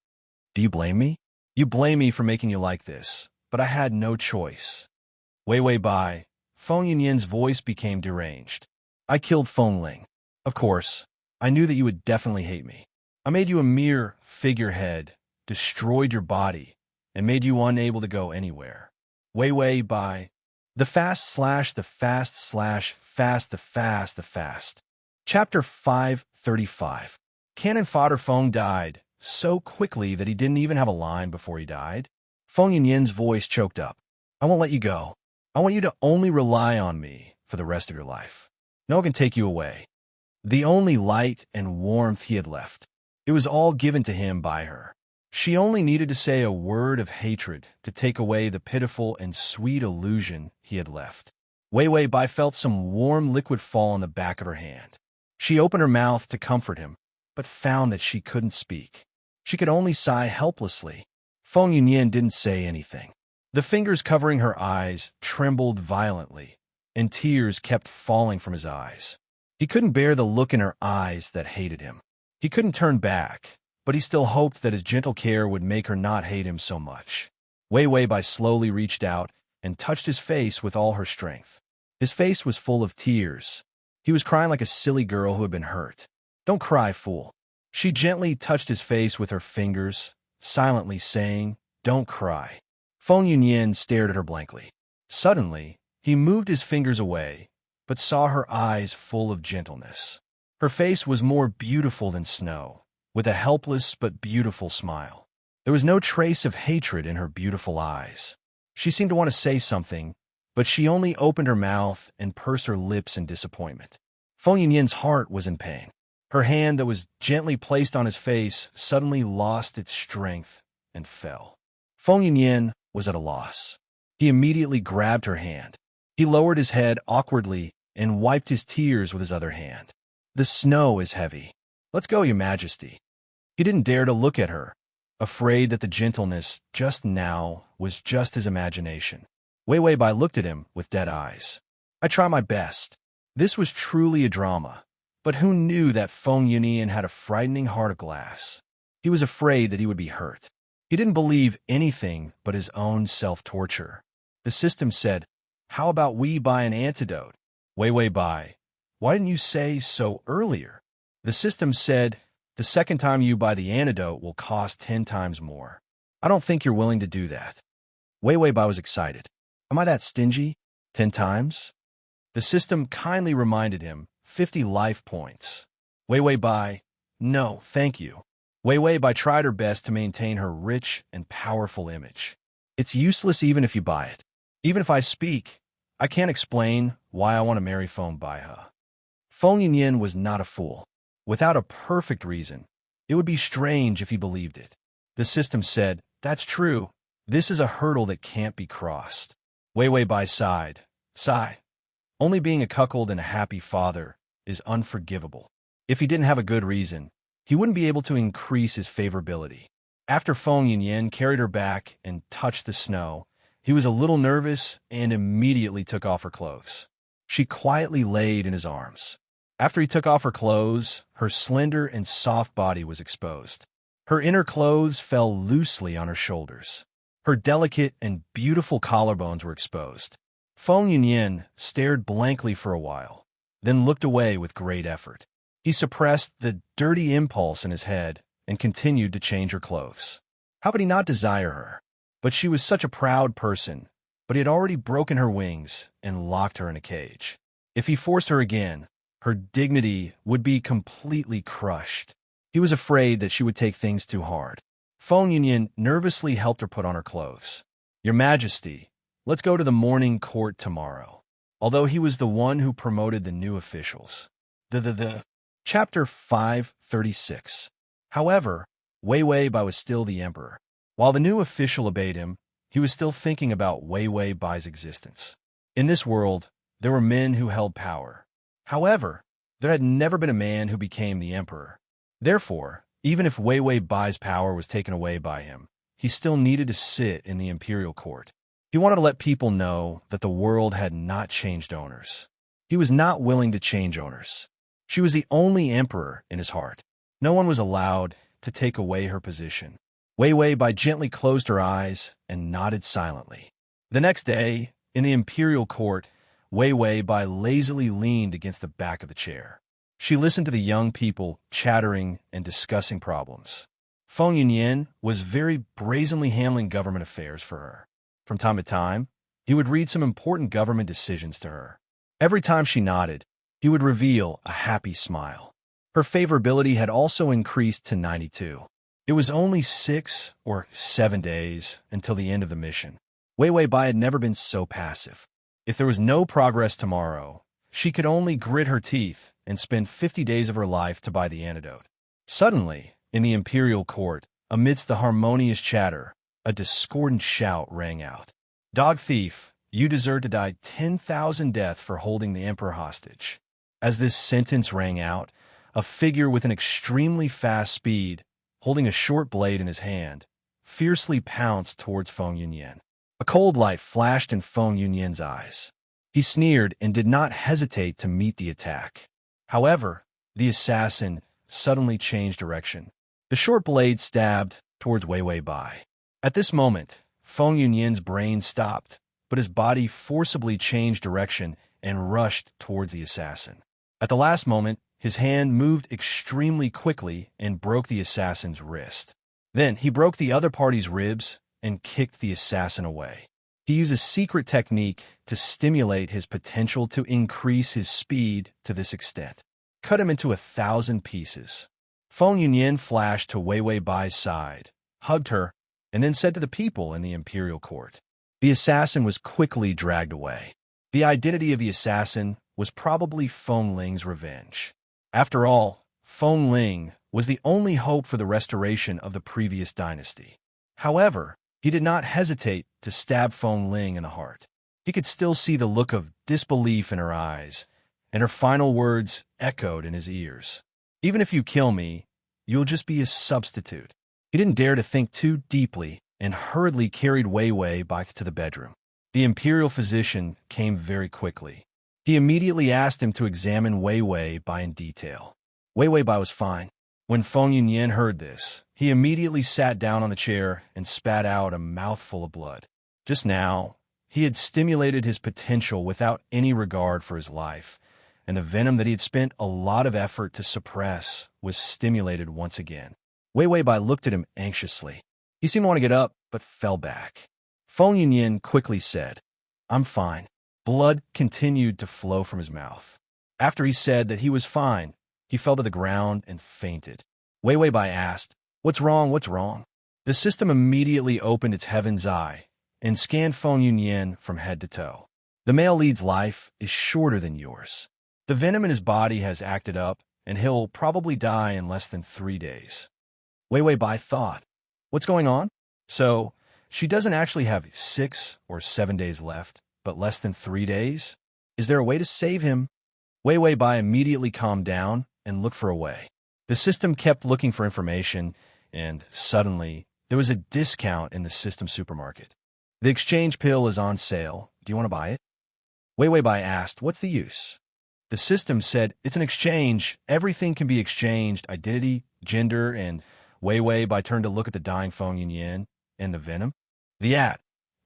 S1: Do you blame me? You blame me for making you like this, but I had no choice. Wei Wei Bai. Feng Yunyan's voice became deranged. I killed Feng Ling. Of course, I knew that you would definitely hate me. I made you a mere figurehead, destroyed your body, and made you unable to go anywhere. Wei Wei Bai. The fast. Chapter 535. Cannon Fodder Feng died so quickly that he didn't even have a line before he died. Feng Yunyan's voice choked up. I won't let you go. I want you to only rely on me for the rest of your life. No one can take you away. The only light and warmth he had left. It was all given to him by her. She only needed to say a word of hatred to take away the pitiful and sweet illusion he had left. Wei Wei Bai felt some warm liquid fall on the back of her hand. She opened her mouth to comfort him, but found that she couldn't speak. She could only sigh helplessly. Feng Yunyan didn't say anything. The fingers covering her eyes trembled violently, and tears kept falling from his eyes. He couldn't bear the look in her eyes that hated him. He couldn't turn back, but he still hoped that his gentle care would make her not hate him so much. Wei Wei Bai slowly reached out and touched his face with all her strength. His face was full of tears. He was crying like a silly girl who had been hurt. Don't cry, fool. She gently touched his face with her fingers, silently saying, Don't cry. Feng Yunyan stared at her blankly. Suddenly, he moved his fingers away, but saw her eyes full of gentleness. Her face was more beautiful than snow, with a helpless but beautiful smile. There was no trace of hatred in her beautiful eyes. She seemed to want to say something, but she only opened her mouth and pursed her lips in disappointment. Feng Yunyan's heart was in pain. Her hand that was gently placed on his face suddenly lost its strength and fell. Feng Yunyan was at a loss. He immediately grabbed her hand. He lowered his head awkwardly and wiped his tears with his other hand. The snow is heavy. Let's go, Your Majesty. He didn't dare to look at her, afraid that the gentleness just now was just his imagination. Wei Wei Bai looked at him with dead eyes. I try my best. This was truly a drama, but who knew that Feng Yunyan had a frightening heart of glass? He was afraid that he would be hurt. He didn't believe anything but his own self-torture. The system said, How about we buy an antidote? Wei Wei Bai, why didn't you say so earlier? The system said, The second time you buy the antidote will cost 10 times more. I don't think you're willing to do that. Wei Wei Bai was excited. Am I that stingy? 10 times? The system kindly reminded him, 50 life points. Wei Wei Bai, no, thank you. Wei Wei Bai tried her best to maintain her rich and powerful image. It's useless even if you buy it. Even if I speak, I can't explain why I want to marry Feng Baihe. Feng Yunyan was not a fool. Without a perfect reason, it would be strange if he believed it. The system said, That's true. This is a hurdle that can't be crossed. Wei Wei Bai sighed. Sigh. Only being a cuckold and a happy father is unforgivable. If he didn't have a good reason, he wouldn't be able to increase his favorability. After Feng Yunyan carried her back and touched the snow, he was a little nervous and immediately took off her clothes. She quietly laid in his arms. After he took off her clothes, her slender and soft body was exposed. Her inner clothes fell loosely on her shoulders. Her delicate and beautiful collarbones were exposed. Feng Yunyan stared blankly for a while, then looked away with great effort. He suppressed the dirty impulse in his head and continued to change her clothes. How could he not desire her? But she was such a proud person, but he had already broken her wings and locked her in a cage. If he forced her again, her dignity would be completely crushed. He was afraid that she would take things too hard. Feng Yunyan nervously helped her put on her clothes. Your Majesty, let's go to the morning court tomorrow. Although he was the one who promoted the new officials. Chapter 536. However, Wei Wei Bai was still the emperor. While the new official obeyed him, he was still thinking about Wei Wei Bai's existence. In this world, there were men who held power. However, there had never been a man who became the emperor. Therefore, even if Wei Wei Bai's power was taken away by him, he still needed to sit in the imperial court. He wanted to let people know that the world had not changed owners. He was not willing to change owners. She was the only emperor in his heart. No one was allowed to take away her position. Wei Wei Bai gently closed her eyes and nodded silently. The next day, in the imperial court, Wei Wei Bai lazily leaned against the back of the chair. She listened to the young people chattering and discussing problems. Feng Yunyan was very brazenly handling government affairs for her. From time to time, he would read some important government decisions to her. Every time she nodded, he would reveal a happy smile. Her favorability had also increased to 92. It was only 6 or 7 days until the end of the mission. Wei Wei Bai had never been so passive. If there was no progress tomorrow, she could only grit her teeth and spend 50 days of her life to buy the antidote. Suddenly, in the imperial court, amidst the harmonious chatter, a discordant shout rang out. Dog thief, you deserve to die 10,000 deaths for holding the emperor hostage. As this sentence rang out, a figure with an extremely fast speed, holding a short blade in his hand, fiercely pounced towards Feng Yunyan. A cold light flashed in Feng Yunyan's eyes. He sneered and did not hesitate to meet the attack. However, the assassin suddenly changed direction. The short blade stabbed towards Wei Wei Bai. At this moment, Feng Yunyan's brain stopped, but his body forcibly changed direction and rushed towards the assassin. At the last moment, his hand moved extremely quickly and broke the assassin's wrist. Then he broke the other party's ribs and kicked the assassin away. He used a secret technique to stimulate his potential to increase his speed to this extent. Cut him into 1,000 pieces. Feng Yunyan flashed to Wei Wei Bai's side, hugged her, and then said to the people in the imperial court. The assassin was quickly dragged away. The identity of the assassin was probably Feng Ling's revenge. After all, Feng Ling was the only hope for the restoration of the previous dynasty. However, he did not hesitate to stab Feng Ling in the heart. He could still see the look of disbelief in her eyes, and her final words echoed in his ears. Even if you kill me, you'll just be a substitute. He didn't dare to think too deeply and hurriedly carried Wei Wei back to the bedroom. The imperial physician came very quickly. He immediately asked him to examine Wei Wei Bai in detail. Wei Wei Bai was fine. When Feng Yunyan heard this, he immediately sat down on the chair and spat out a mouthful of blood. Just now, he had stimulated his potential without any regard for his life, and the venom that he had spent a lot of effort to suppress was stimulated once again. Wei Wei Bai looked at him anxiously. He seemed to want to get up, but fell back. Feng Yunyan quickly said, "I'm fine." Blood continued to flow from his mouth. After he said that he was fine, he fell to the ground and fainted. Wei Wei Bai asked, "What's wrong? What's wrong?" The system immediately opened its heaven's eye and scanned Feng Yunyan from head to toe. The male lead's life is shorter than yours. The venom in his body has acted up, and he'll probably die in less than 3 days. Wei Wei Bai thought, "What's going on?" So, she doesn't actually have 6 or 7 days left, but less than 3 days? Is there a way to save him? Wei Wei Bai immediately calmed down and looked for a way. The system kept looking for information, and suddenly, there was a discount in the system supermarket. The exchange pill is on sale. Do you want to buy it? Wei Wei Bai asked, "What's the use?" The system said, "It's an exchange. Everything can be exchanged, identity, gender," and Wei Wei Bai turned to look at the dying Feng Yunyan and the venom. The ad,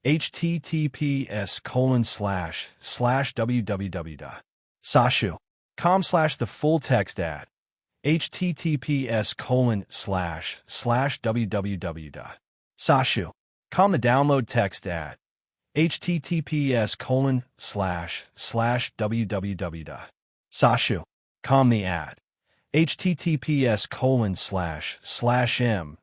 S1: https://www.sashu the full text at https://www.sashu.com the download text at https://www.sashu.com the ad https://m/sashu.com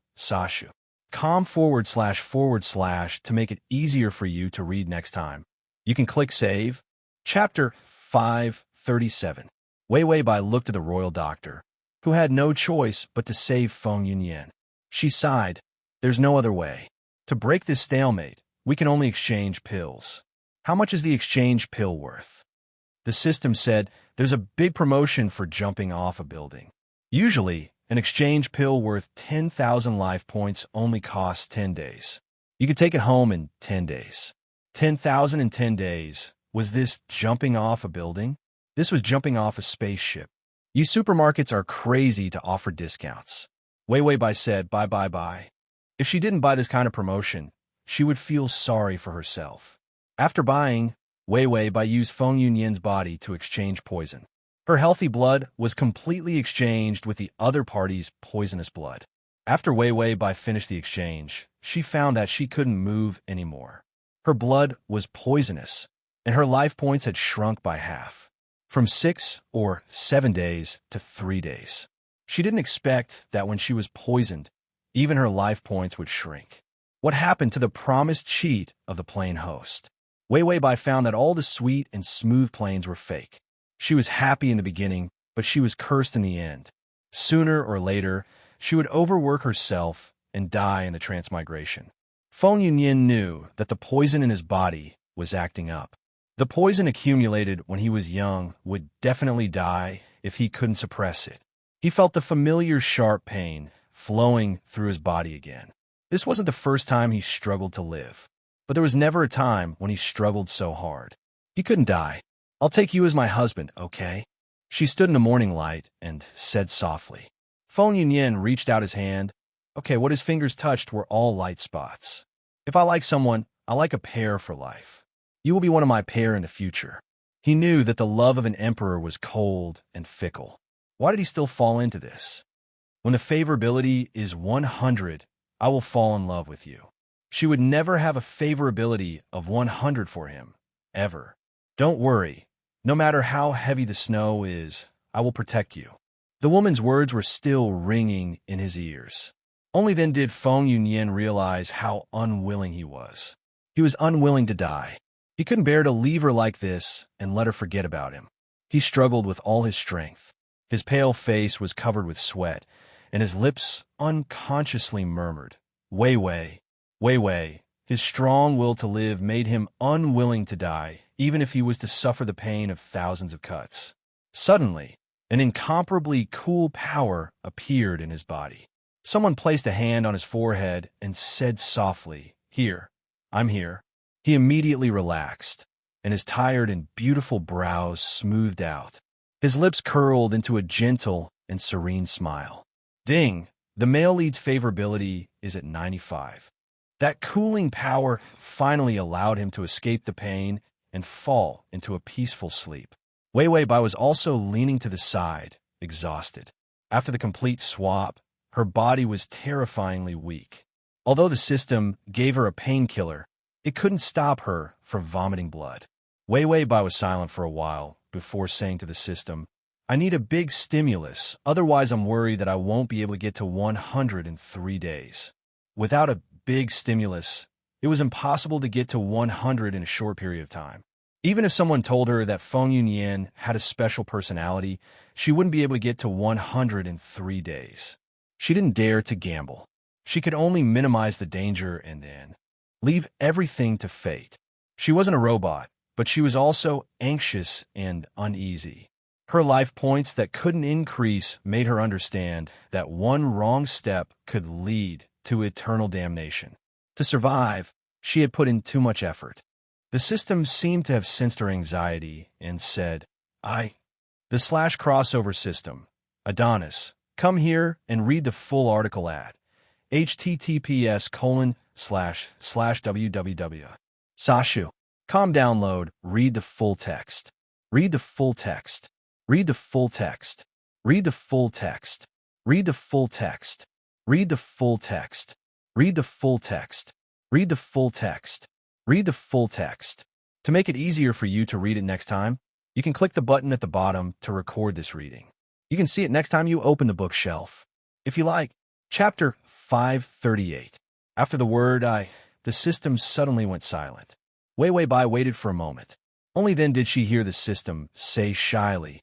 S1: / to make it easier for you to read next time. You can click save. Chapter 537. Wei Wei Bai looked at the royal doctor, who had no choice but to save Feng Yunyan. She sighed. There's no other way. To break this stalemate, we can only exchange pills. How much is the exchange pill worth? The system said there's a big promotion for jumping off a building. Usually, an exchange pill worth 10,000 life points only costs 10 days. You could take it home in 10 days. 10,000 in 10 days. Was this jumping off a building? This was jumping off a spaceship. You supermarkets are crazy to offer discounts. Wei Wei Bai said bye. If she didn't buy this kind of promotion, she would feel sorry for herself. After buying, Wei Wei Bai used Feng Yunyan's body to exchange poison. Her healthy blood was completely exchanged with the other party's poisonous blood. After Wei Wei Bai finished the exchange, she found that she couldn't move anymore. Her blood was poisonous, and her life points had shrunk by half, from 6 or 7 days to 3 days. She didn't expect that when she was poisoned, even her life points would shrink. What happened to the promised cheat of the plane host? Wei Wei Bai found that all the sweet and smooth planes were fake. She was happy in the beginning, but she was cursed in the end. Sooner or later, she would overwork herself and die in the transmigration. Feng Yunyan knew that the poison in his body was acting up. The poison accumulated when he was young would definitely die if he couldn't suppress it. He felt the familiar sharp pain flowing through his body again. This wasn't the first time he struggled to live, but there was never a time when he struggled so hard. He couldn't die. I'll take you as my husband, okay? She stood in the morning light and said softly. Feng Yunyan reached out his hand. Okay, what his fingers touched were all light spots. If I like someone, I like a pair for life. You will be one of my pair in the future. He knew that the love of an emperor was cold and fickle. Why did he still fall into this? When the favorability is 100, I will fall in love with you. She would never have a favorability of 100 for him, ever. Don't worry. No matter how heavy the snow is, I will protect you. The woman's words were still ringing in his ears. Only then did Feng Yunyan realize how unwilling he was. He was unwilling to die. He couldn't bear to leave her like this and let her forget about him. He struggled with all his strength. His pale face was covered with sweat, and his lips unconsciously murmured, Wei Wei, Wei Wei. His strong will to live made him unwilling to die, even if he was to suffer the pain of thousands of cuts. Suddenly, an incomparably cool power appeared in his body. Someone placed a hand on his forehead and said softly, Here, I'm here. He immediately relaxed, and his tired and beautiful brows smoothed out. His lips curled into a gentle and serene smile. Ding! The male lead's favorability is at 95. That cooling power finally allowed him to escape the pain and fall into a peaceful sleep. Wei Wei Bai was also leaning to the side, exhausted. After the complete swap, her body was terrifyingly weak. Although the system gave her a painkiller, it couldn't stop her from vomiting blood. Wei Wei Bai was silent for a while before saying to the system, I need a big stimulus, otherwise I'm worried that I won't be able to get to 100 in 3 days. Without a big stimulus, it was impossible to get to 100 in a short period of time. Even if someone told her that Feng Yunyan had a special personality, she wouldn't be able to get to 100 in 3 days. She didn't dare to gamble. She could only minimize the danger and then leave everything to fate. She wasn't a robot, but she was also anxious and uneasy. Her life points that couldn't increase made her understand that one wrong step could lead to eternal damnation. To survive, she had put in too much effort. The system seemed to have sensed her anxiety and said, The /crossover system. Adonis, come here and read the full article at https://www.sashu.com download, read the full text. Read the full text. Read the full text. Read the full text. Read the full text. Read the full text. Read the full text. Read the full text. Read the full text. To make it easier for you to read it next time, you can click the button at the bottom to record this reading. You can see it next time you open the bookshelf. If you like, Chapter 538. After the word I, the system suddenly went silent. Wei Wei Bai waited for a moment. Only then did she hear the system say shyly,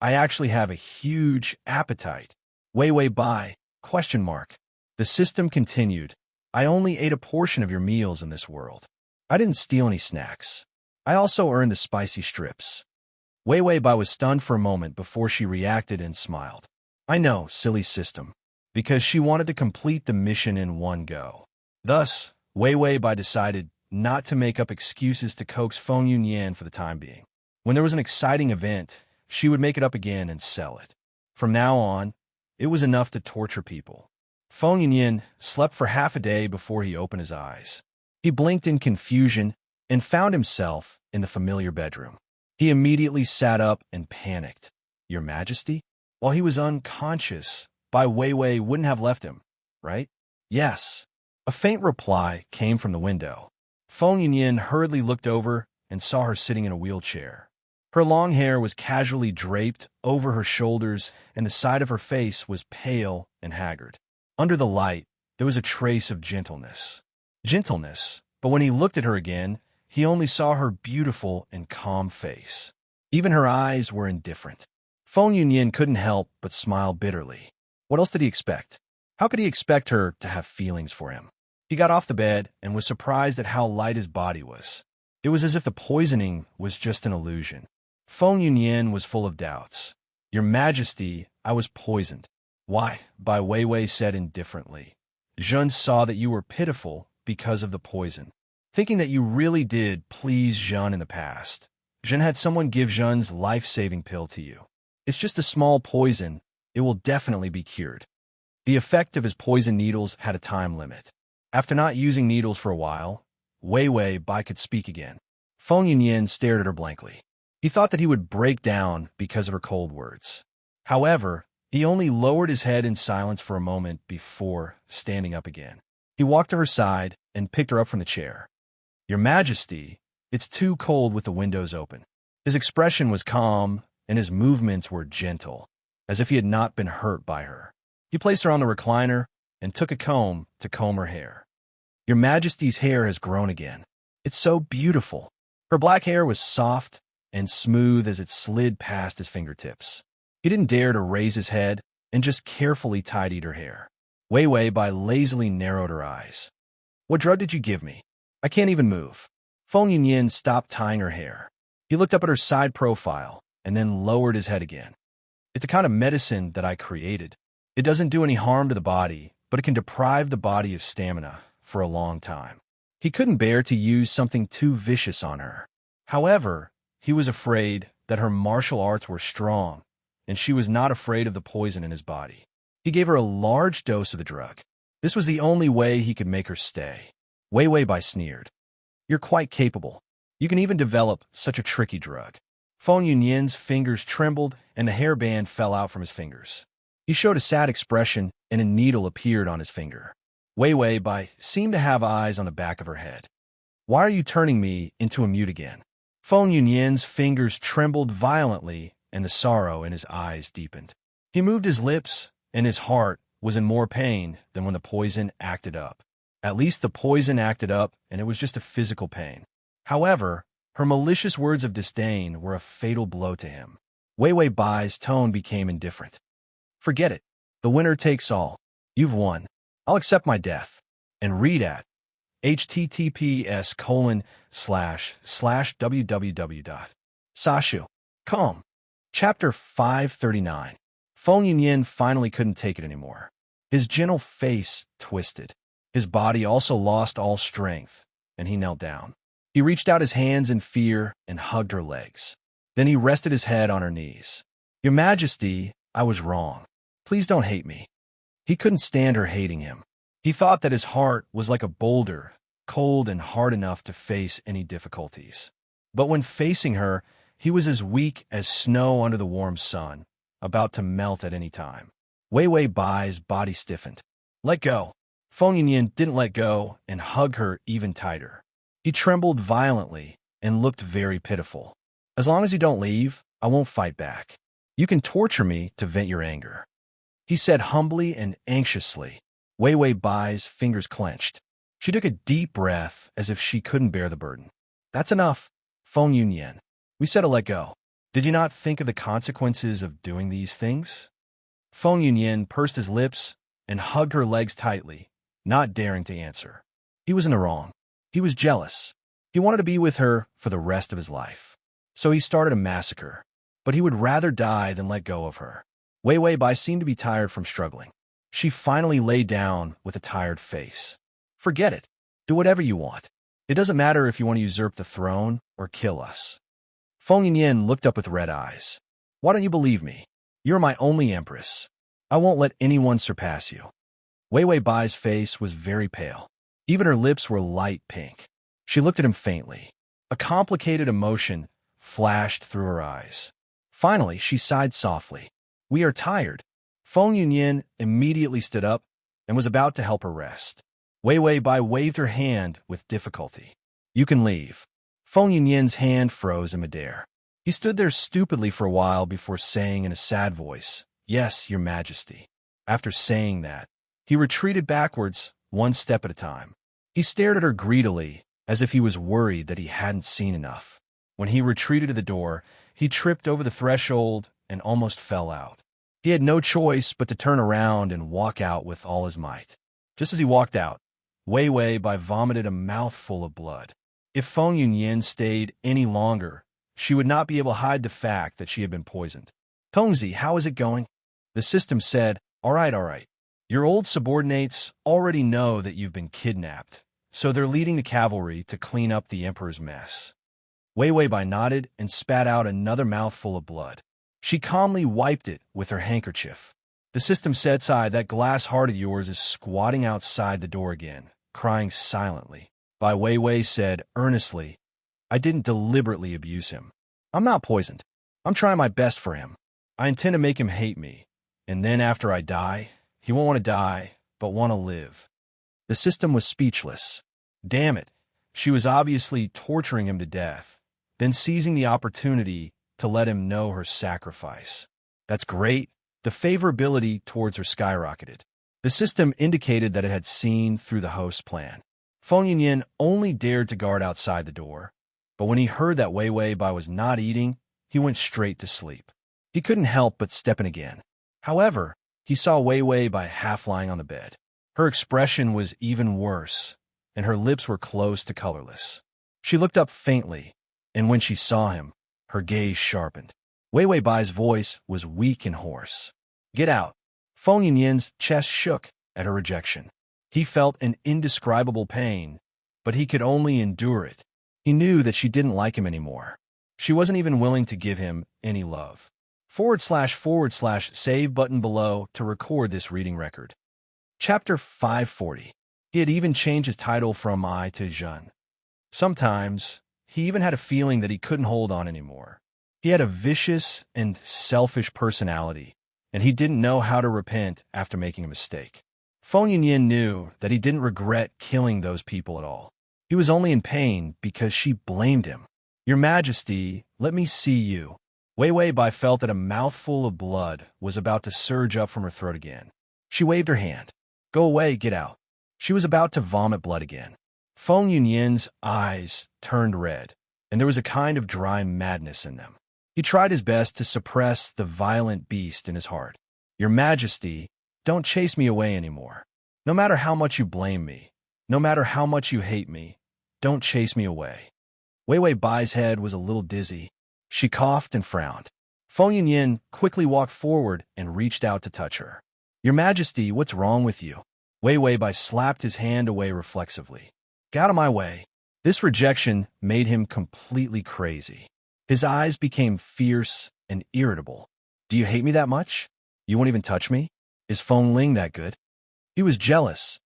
S1: I actually have a huge appetite. Wei Wei Bai, ? The system continued, I only ate a portion of your meals in this world. I didn't steal any snacks. I also earned the spicy strips. Wei Wei Bai was stunned for a moment before she reacted and smiled. I know, silly system, because she wanted to complete the mission in one go. Thus, Wei Wei Bai decided not to make up excuses to coax Feng Yunyan for the time being. When there was an exciting event, she would make it up again and sell it. From now on, it was enough to torture people. Feng Yunyan slept for half a day before he opened his eyes. He blinked in confusion and found himself in the familiar bedroom. He immediately sat up and panicked. Your Majesty? While he was unconscious, Bai Weiwei wouldn't have left him, right? Yes. A faint reply came from the window. Feng Yunyan hurriedly looked over and saw her sitting in a wheelchair. Her long hair was casually draped over her shoulders, and the side of her face was pale and haggard. Under the light, there was a trace of gentleness. But when he looked at her again, he only saw her beautiful and calm face. Even her eyes were indifferent. Feng Yunyan couldn't help but smile bitterly. What else did he expect? How could he expect her to have feelings for him? He got off the bed and was surprised at how light his body was. It was as if the poisoning was just an illusion. Feng Yunyan was full of doubts. Your Majesty, I was poisoned. Why? Bai Weiwei said indifferently. Zhen saw that you were pitiful because of the poison. Thinking that you really did please Zhen in the past, Zhen had someone give Zhen's life-saving pill to you. It's just a small poison. It will definitely be cured. The effect of his poison needles had a time limit. After not using needles for a while, Weiwei Bai could speak again. Feng Yunyan stared at her blankly. He thought that he would break down because of her cold words. However, he only lowered his head in silence for a moment before standing up again. He walked to her side and picked her up from the chair. Your Majesty, it's too cold with the windows open. His expression was calm, and his movements were gentle, as if he had not been hurt by her. He placed her on the recliner and took a comb to comb her hair. Your Majesty's hair has grown again. It's so beautiful. Her black hair was soft and smooth as it slid past his fingertips. He didn't dare to raise his head and just carefully tidied her hair. Weiwei Bai lazily narrowed her eyes. What drug did you give me? I can't even move. Feng Yunyan stopped tying her hair. He looked up at her side profile and then lowered his head again. It's a kind of medicine that I created. It doesn't do any harm to the body, but it can deprive the body of stamina for a long time. He couldn't bear to use something too vicious on her. However, he was afraid that her martial arts were strong, and she was not afraid of the poison in his body. He gave her a large dose of the drug. This was the only way he could make her stay. Weiwei Bai sneered. You're quite capable. You can even develop such a tricky drug. Feng Yunyan's fingers trembled, and the hairband fell out from his fingers. He showed a sad expression, and a needle appeared on his finger. Weiwei Bai seemed to have eyes on the back of her head. Why are you turning me into a mute again? Feng Yunyan's fingers trembled violently, and the sorrow in his eyes deepened. He moved his lips, and his heart was in more pain than when the poison acted up. At least the poison acted up, and it was just a physical pain. However, her malicious words of disdain were a fatal blow to him. Weiwei Bai's tone became indifferent. Forget it. The winner takes all. You've won. I'll accept my death. And read at https://www.sashu.com. Chapter 539. Feng Yunyan finally couldn't take it anymore. His gentle face twisted. His body also lost all strength, and he knelt down. He reached out his hands in fear and hugged her legs. Then he rested his head on her knees. Your Majesty, I was wrong. Please don't hate me. He couldn't stand her hating him. He thought that his heart was like a boulder, cold and hard enough to face any difficulties. But when facing her, He was as weak as snow under the warm sun, about to melt at any time. Wei Wei Bai's body stiffened. Let go. Feng Yinyan didn't let go and hugged her even tighter. He trembled violently and looked very pitiful. As long as you don't leave, I won't fight back. You can torture me to vent your anger, he said humbly and anxiously. Wei Wei Bai's fingers clenched. She took a deep breath as if she couldn't bear the burden. That's enough, Feng Yunyan. We said to let go. Did you not think of the consequences of doing these things? Feng Yunyan pursed his lips and hugged her legs tightly, not daring to answer. He was in the wrong. He was jealous. He wanted to be with her for the rest of his life. So he started a massacre. But he would rather die than let go of her. Wei Wei Bai seemed to be tired from struggling. She finally lay down with a tired face. Forget it. Do whatever you want. It doesn't matter if you want to usurp the throne or kill us. Feng Yinyan looked up with red eyes. Why don't you believe me? You're my only empress. I won't let anyone surpass you. Wei Wei Bai's face was very pale. Even her lips were light pink. She looked at him faintly. A complicated emotion flashed through her eyes. Finally, she sighed softly. We are tired. Feng Yunyan immediately stood up and was about to help her rest. Wei Wei Bai waved her hand with difficulty. You can leave. Feng Yunyan's hand froze in midair. He stood there stupidly for a while before saying in a sad voice, Yes, Your Majesty. After saying that, he retreated backwards, one step at a time. He stared at her greedily, as if he was worried that he hadn't seen enough. When he retreated to the door, he tripped over the threshold and almost fell out. He had no choice but to turn around and walk out with all his might. Just as he walked out, Wei Wei Bai vomited a mouthful of blood. If Feng Yunyan stayed any longer, she would not be able to hide the fact that she had been poisoned. Tongzi, how is it going? The system said, all right. Your old subordinates already know that you've been kidnapped, so they're leading the cavalry to clean up the emperor's mess. Wei Wei Bai nodded and spat out another mouthful of blood. She calmly wiped it with her handkerchief. The system said, Sai, that glass heart of yours is squatting outside the door again, crying silently. Bai Wei Wei said earnestly, I didn't deliberately abuse him. I'm not poisoned. I'm trying my best for him. I intend to make him hate me. And then after I die, he won't want to die, but want to live. The system was speechless. Damn it. She was obviously torturing him to death, then seizing the opportunity to let him know her sacrifice. That's great. The favorability towards her skyrocketed. The system indicated that it had seen through the host's plan. Feng Yunyan only dared to guard outside the door, but when he heard that Wei Wei Bai was not eating, he went straight to sleep. He couldn't help but step in again. However, he saw Wei Wei Bai half lying on the bed. Her expression was even worse, and her lips were close to colorless. She looked up faintly, and when she saw him, her gaze sharpened. Wei Wei Bai's voice was weak and hoarse. Get out. Feng Yunyan's chest shook at her rejection. He felt an indescribable pain, but he could only endure it. He knew that she didn't like him anymore. She wasn't even willing to give him any love. // save button below to record this reading record. Chapter 540. He had even changed his title from I to Zhen. Sometimes, he even had a feeling that he couldn't hold on anymore. He had a vicious and selfish personality, and he didn't know how to repent after making a mistake. Feng Yunyan knew that he didn't regret killing those people at all. He was only in pain because she blamed him. Your Majesty, let me see you. Wei Wei Bai felt that a mouthful of blood was about to surge up from her throat again. She waved her hand. Go away, get out. She was about to vomit blood again. Feng Yunyan's eyes turned red, and there was a kind of dry madness in them. He tried his best to suppress the violent beast in his heart. Your Majesty, don't chase me away anymore. No matter how much you blame me, no matter how much you hate me, don't chase me away. Wei Wei Bai's head was a little dizzy. She coughed and frowned. Feng Yunyan quickly walked forward and reached out to touch her. Your Majesty, what's wrong with you? Wei Wei Bai slapped his hand away reflexively. Get out of my way. This rejection made him completely crazy. His eyes became fierce and irritable. Do you hate me that much? You won't even touch me? Is Feng Ling that good? He was jealous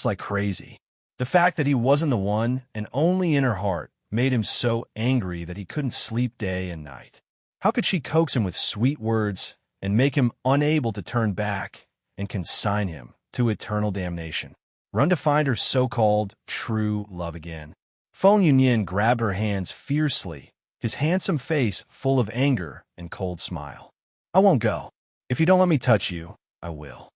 S1: like crazy. The fact that he wasn't the one and only in her heart made him so angry that he couldn't sleep day and night. How could she coax him with sweet words and make him unable to turn back and consign him to eternal damnation? Run to find her so-called true love again. Feng Yunyin grabbed her hands fiercely, his handsome face full of anger and cold smile. I won't go. If you don't let me touch you, I will.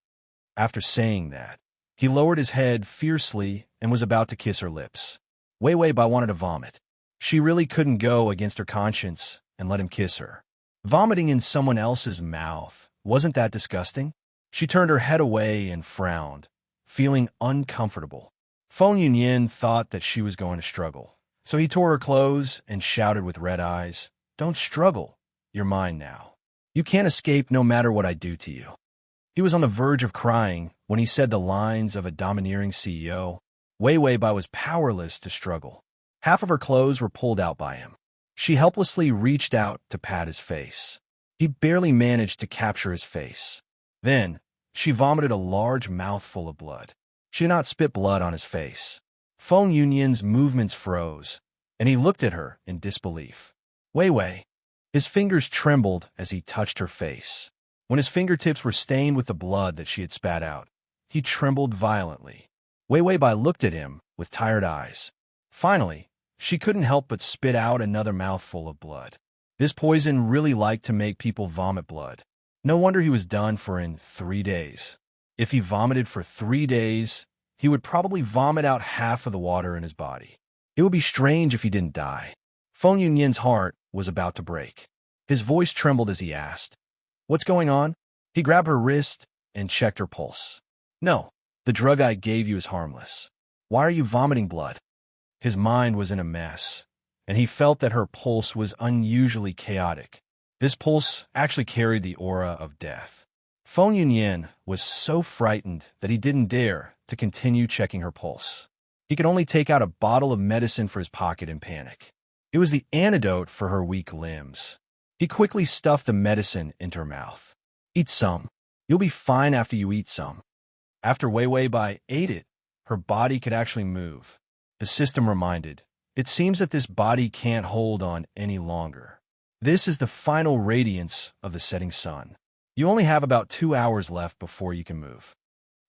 S1: After saying that, he lowered his head fiercely and was about to kiss her lips. Wei Wei Bai wanted to vomit. She really couldn't go against her conscience and let him kiss her. Vomiting in someone else's mouth, wasn't that disgusting? She turned her head away and frowned, feeling uncomfortable. Feng Yunyin thought that she was going to struggle, so he tore her clothes and shouted with red eyes, Don't struggle. You're mine now. You can't escape no matter what I do to you. He was on the verge of crying when he said the lines of a domineering CEO. Wei Wei Bai was powerless to struggle. Half of her clothes were pulled out by him. She helplessly reached out to pat his face. He barely managed to capture his face. Then, she vomited a large mouthful of blood. She did not spit blood on his face. Feng Yunyin's movements froze, and he looked at her in disbelief. Wei Wei. His fingers trembled as he touched her face. When his fingertips were stained with the blood that she had spat out, he trembled violently. Wei Wei Bai looked at him with tired eyes. Finally, she couldn't help but spit out another mouthful of blood. This poison really liked to make people vomit blood. No wonder he was done for in 3 days. If he vomited for 3 days, he would probably vomit out half of the water in his body. It would be strange if he didn't die. Feng Yunyin's heart was about to break. His voice trembled as he asked, What's going on? He grabbed her wrist and checked her pulse. No, the drug I gave you is harmless. Why are you vomiting blood? His mind was in a mess, and he felt that her pulse was unusually chaotic. This pulse actually carried the aura of death. Feng Yunyin was so frightened that he didn't dare to continue checking her pulse. He could only take out a bottle of medicine for his pocket in panic. It was the antidote for her weak limbs. He quickly stuffed the medicine into her mouth. Eat some. You'll be fine after you eat some. After Wei Wei Bai ate it, her body could actually move. The system reminded, It seems that this body can't hold on any longer. This is the final radiance of the setting sun. You only have about 2 hours left before you can move.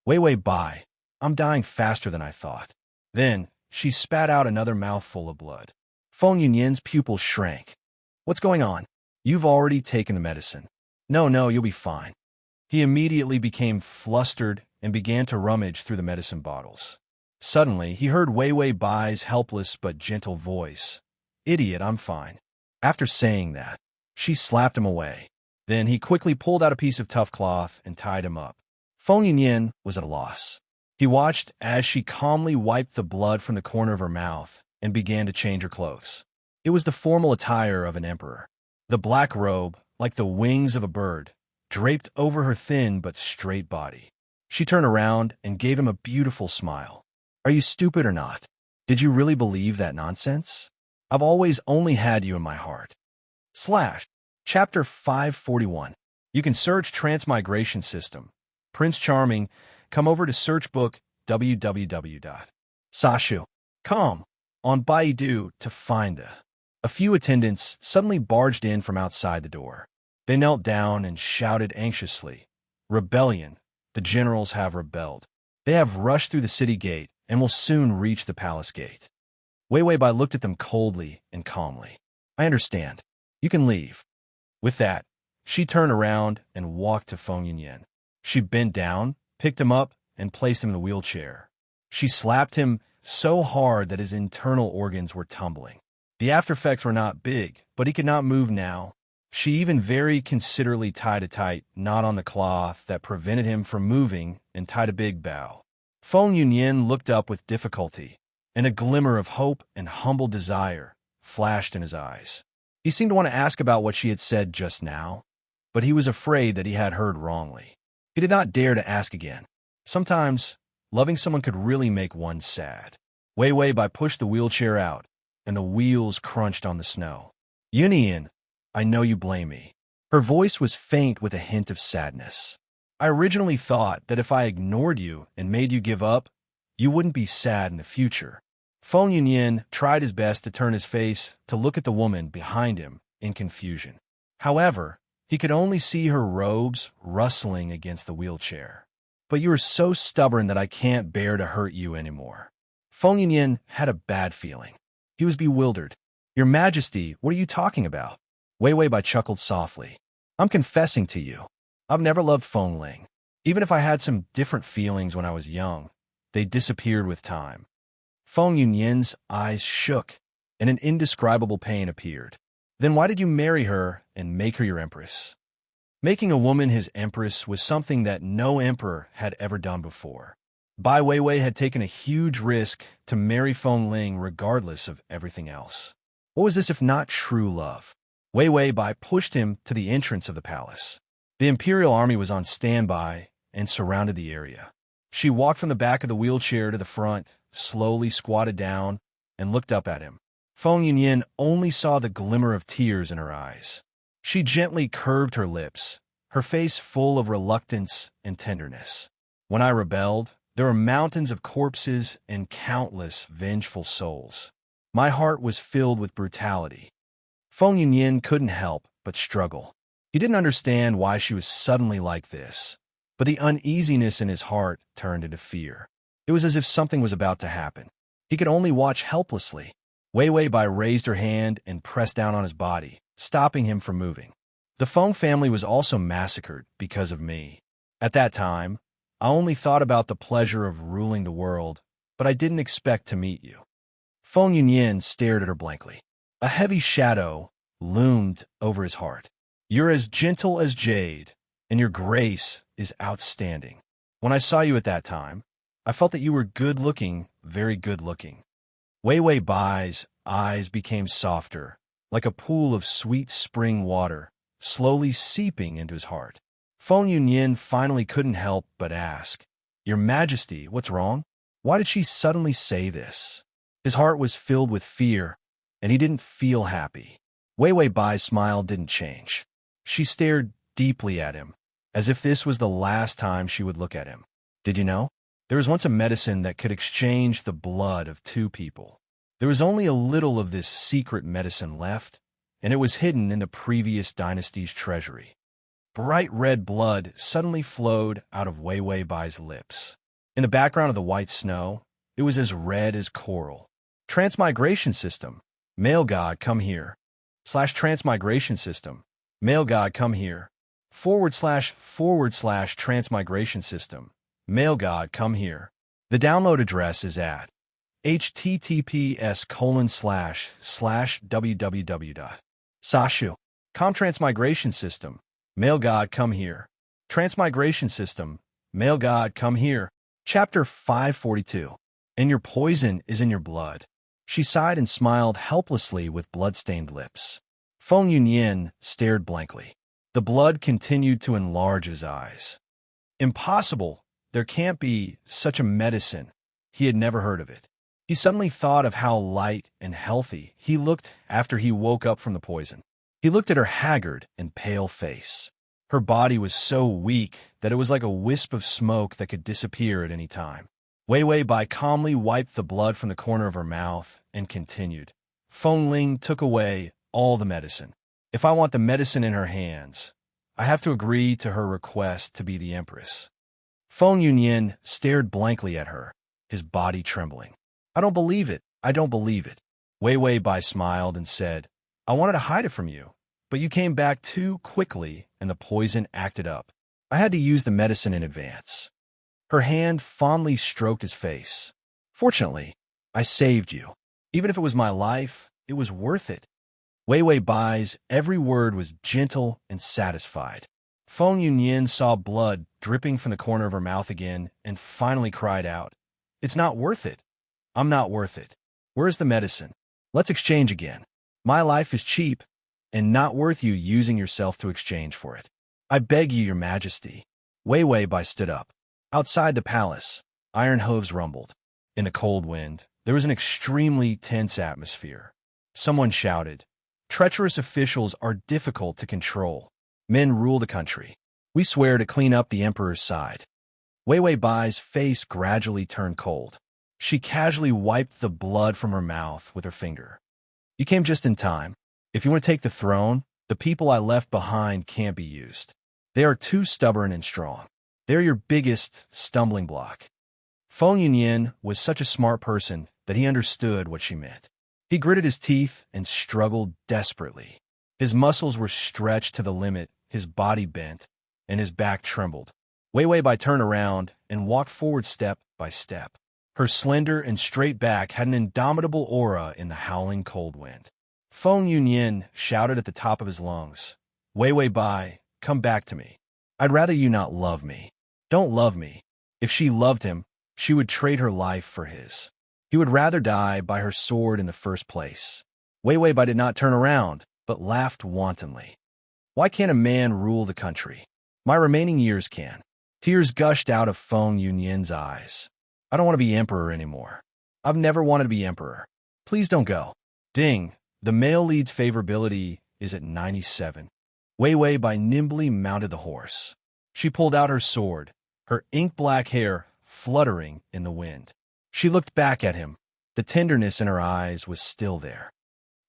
S1: Wei Wei Bai, I'm dying faster than I thought. Then, she spat out another mouthful of blood. Feng Yunyin's pupils shrank. What's going on? You've already taken the medicine. No, you'll be fine. He immediately became flustered and began to rummage through the medicine bottles. Suddenly, he heard Wei Wei Bai's helpless but gentle voice. Idiot, I'm fine. After saying that, she slapped him away. Then he quickly pulled out a piece of tough cloth and tied him up. Feng Yunyin was at a loss. He watched as she calmly wiped the blood from the corner of her mouth and began to change her clothes. It was the formal attire of an emperor. The black robe, like the wings of a bird, draped over her thin but straight body. She turned around and gave him a beautiful smile. Are you stupid or not? Did you really believe that nonsense? I've always only had you in my heart. Chapter 541. You can search Transmigration System. Prince Charming, come over to search book www.sashu.com on Baidu to find the. A few attendants suddenly barged in from outside the door. They knelt down and shouted anxiously, Rebellion! The generals have rebelled. They have rushed through the city gate and will soon reach the palace gate. Wei Wei Bai looked at them coldly and calmly. I understand. You can leave. With that, she turned around and walked to Feng Yunyin. She bent down, picked him up, and placed him in the wheelchair. She slapped him so hard that his internal organs were tumbling. The aftereffects were not big, but he could not move now. She even very considerately tied a tight knot on the cloth that prevented him from moving and tied a big bow. Feng Yunyin looked up with difficulty, and a glimmer of hope and humble desire flashed in his eyes. He seemed to want to ask about what she had said just now, but he was afraid that he had heard wrongly. He did not dare to ask again. Sometimes, loving someone could really make one sad. Wei Wei Bai pushed the wheelchair out, and the wheels crunched on the snow. Yunyin, I know you blame me. Her voice was faint with a hint of sadness. I originally thought that if I ignored you and made you give up, you wouldn't be sad in the future. Feng Yunyin tried his best to turn his face to look at the woman behind him in confusion. However, he could only see her robes rustling against the wheelchair. But you are so stubborn that I can't bear to hurt you anymore. Feng Yunyin had a bad feeling. He was bewildered. Your Majesty, what are you talking about? Wei Weibai chuckled softly. I'm confessing to you. I've never loved Feng Ling. Even if I had some different feelings when I was young, they disappeared with time. Feng Yunyin's eyes shook, and an indescribable pain appeared. Then why did you marry her and make her your empress? Making a woman his empress was something that no emperor had ever done before. Bai Weiwei had taken a huge risk to marry Feng Ling regardless of everything else. What was this if not true love? Weiwei Bai pushed him to the entrance of the palace. The imperial army was on standby and surrounded the area. She walked from the back of the wheelchair to the front, slowly squatted down, and looked up at him. Feng Yunyin only saw the glimmer of tears in her eyes. She gently curved her lips, her face full of reluctance and tenderness. When I rebelled, there were mountains of corpses and countless vengeful souls. My heart was filled with brutality. Feng Yunyin couldn't help but struggle. He didn't understand why she was suddenly like this, but the uneasiness in his heart turned into fear. It was as if something was about to happen. He could only watch helplessly. Wei Weibai raised her hand and pressed down on his body, stopping him from moving. The Feng family was also massacred because of me. At that time, I only thought about the pleasure of ruling the world, but I didn't expect to meet you. Feng Yunyin stared at her blankly. A heavy shadow loomed over his heart. You're as gentle as jade, and your grace is outstanding. When I saw you at that time, I felt that you were good-looking, very good-looking. Wei Weibai's eyes became softer, like a pool of sweet spring water, slowly seeping into his heart. Feng Yunyin finally couldn't help but ask, Your Majesty, what's wrong? Why did she suddenly say this? His heart was filled with fear, and he didn't feel happy. Wei Weibai's smile didn't change. She stared deeply at him, as if this was the last time she would look at him. Did you know? There was once a medicine that could exchange the blood of two people. There was only a little of this secret medicine left, and it was hidden in the previous dynasty's treasury. Bright red blood suddenly flowed out of Wei Weibai's lips. In the background of the white snow, it was as red as coral. Transmigration system. Male god, come here. /transmigration system. Male god, come here. / transmigration system. Male god, come here. The download address is at https://www.sashu.com. Transmigration system. Male god, come here. Transmigration system. Male god, come here. Chapter 542. And your poison is in your blood. She sighed and smiled helplessly with blood-stained lips. Feng Yunyin stared blankly. The blood continued to enlarge his eyes. Impossible. There can't be such a medicine. He had never heard of it. He suddenly thought of how light and healthy he looked after he woke up from the poison. He looked at her haggard and pale face. Her body was so weak that it was like a wisp of smoke that could disappear at any time. Wei Weibai calmly wiped the blood from the corner of her mouth and continued. Feng Ling took away all the medicine. If I want the medicine in her hands, I have to agree to her request to be the empress. Feng Yunyin stared blankly at her, his body trembling. I don't believe it. I don't believe it. Wei Weibai smiled and said, I wanted to hide it from you, but you came back too quickly and the poison acted up. I had to use the medicine in advance. Her hand fondly stroked his face. Fortunately, I saved you. Even if it was my life, it was worth it. Wei Weibai's every word was gentle and satisfied. Feng Yunyin saw blood dripping from the corner of her mouth again and finally cried out, It's not worth it. I'm not worth it. Where's the medicine? Let's exchange again. My life is cheap and not worth you using yourself to exchange for it. I beg you, Your Majesty. Wei Weibai stood up. Outside the palace, iron hooves rumbled. In the cold wind, there was an extremely tense atmosphere. Someone shouted, Treacherous officials are difficult to control. Men rule the country. We swear to clean up the emperor's side. Wei Weibai's face gradually turned cold. She casually wiped the blood from her mouth with her finger. You came just in time. If you want to take the throne, the people I left behind can't be used. They are too stubborn and strong. They're your biggest stumbling block. Feng Yunyan was such a smart person that he understood what she meant. He gritted his teeth and struggled desperately. His muscles were stretched to the limit, his body bent, and his back trembled. Wei Wei Bai turned around and walked forward step by step. Her slender and straight back had an indomitable aura in the howling cold wind. Feng Yunyan shouted at the top of his lungs, Wei Wei Bai, come back to me. I'd rather you not love me. Don't love me. If she loved him, she would trade her life for his. He would rather die by her sword in the first place. Wei Wei Bai did not turn around, but laughed wantonly. Why can't a man rule the country? My remaining years can. Tears gushed out of Feng Yunyan's eyes. I don't want to be emperor anymore. I've never wanted to be emperor. Please don't go. Ding. The male lead's favorability is at 97. Wei Wei Bai nimbly mounted the horse. She pulled out her sword, her ink-black hair fluttering in the wind. She looked back at him. The tenderness in her eyes was still there.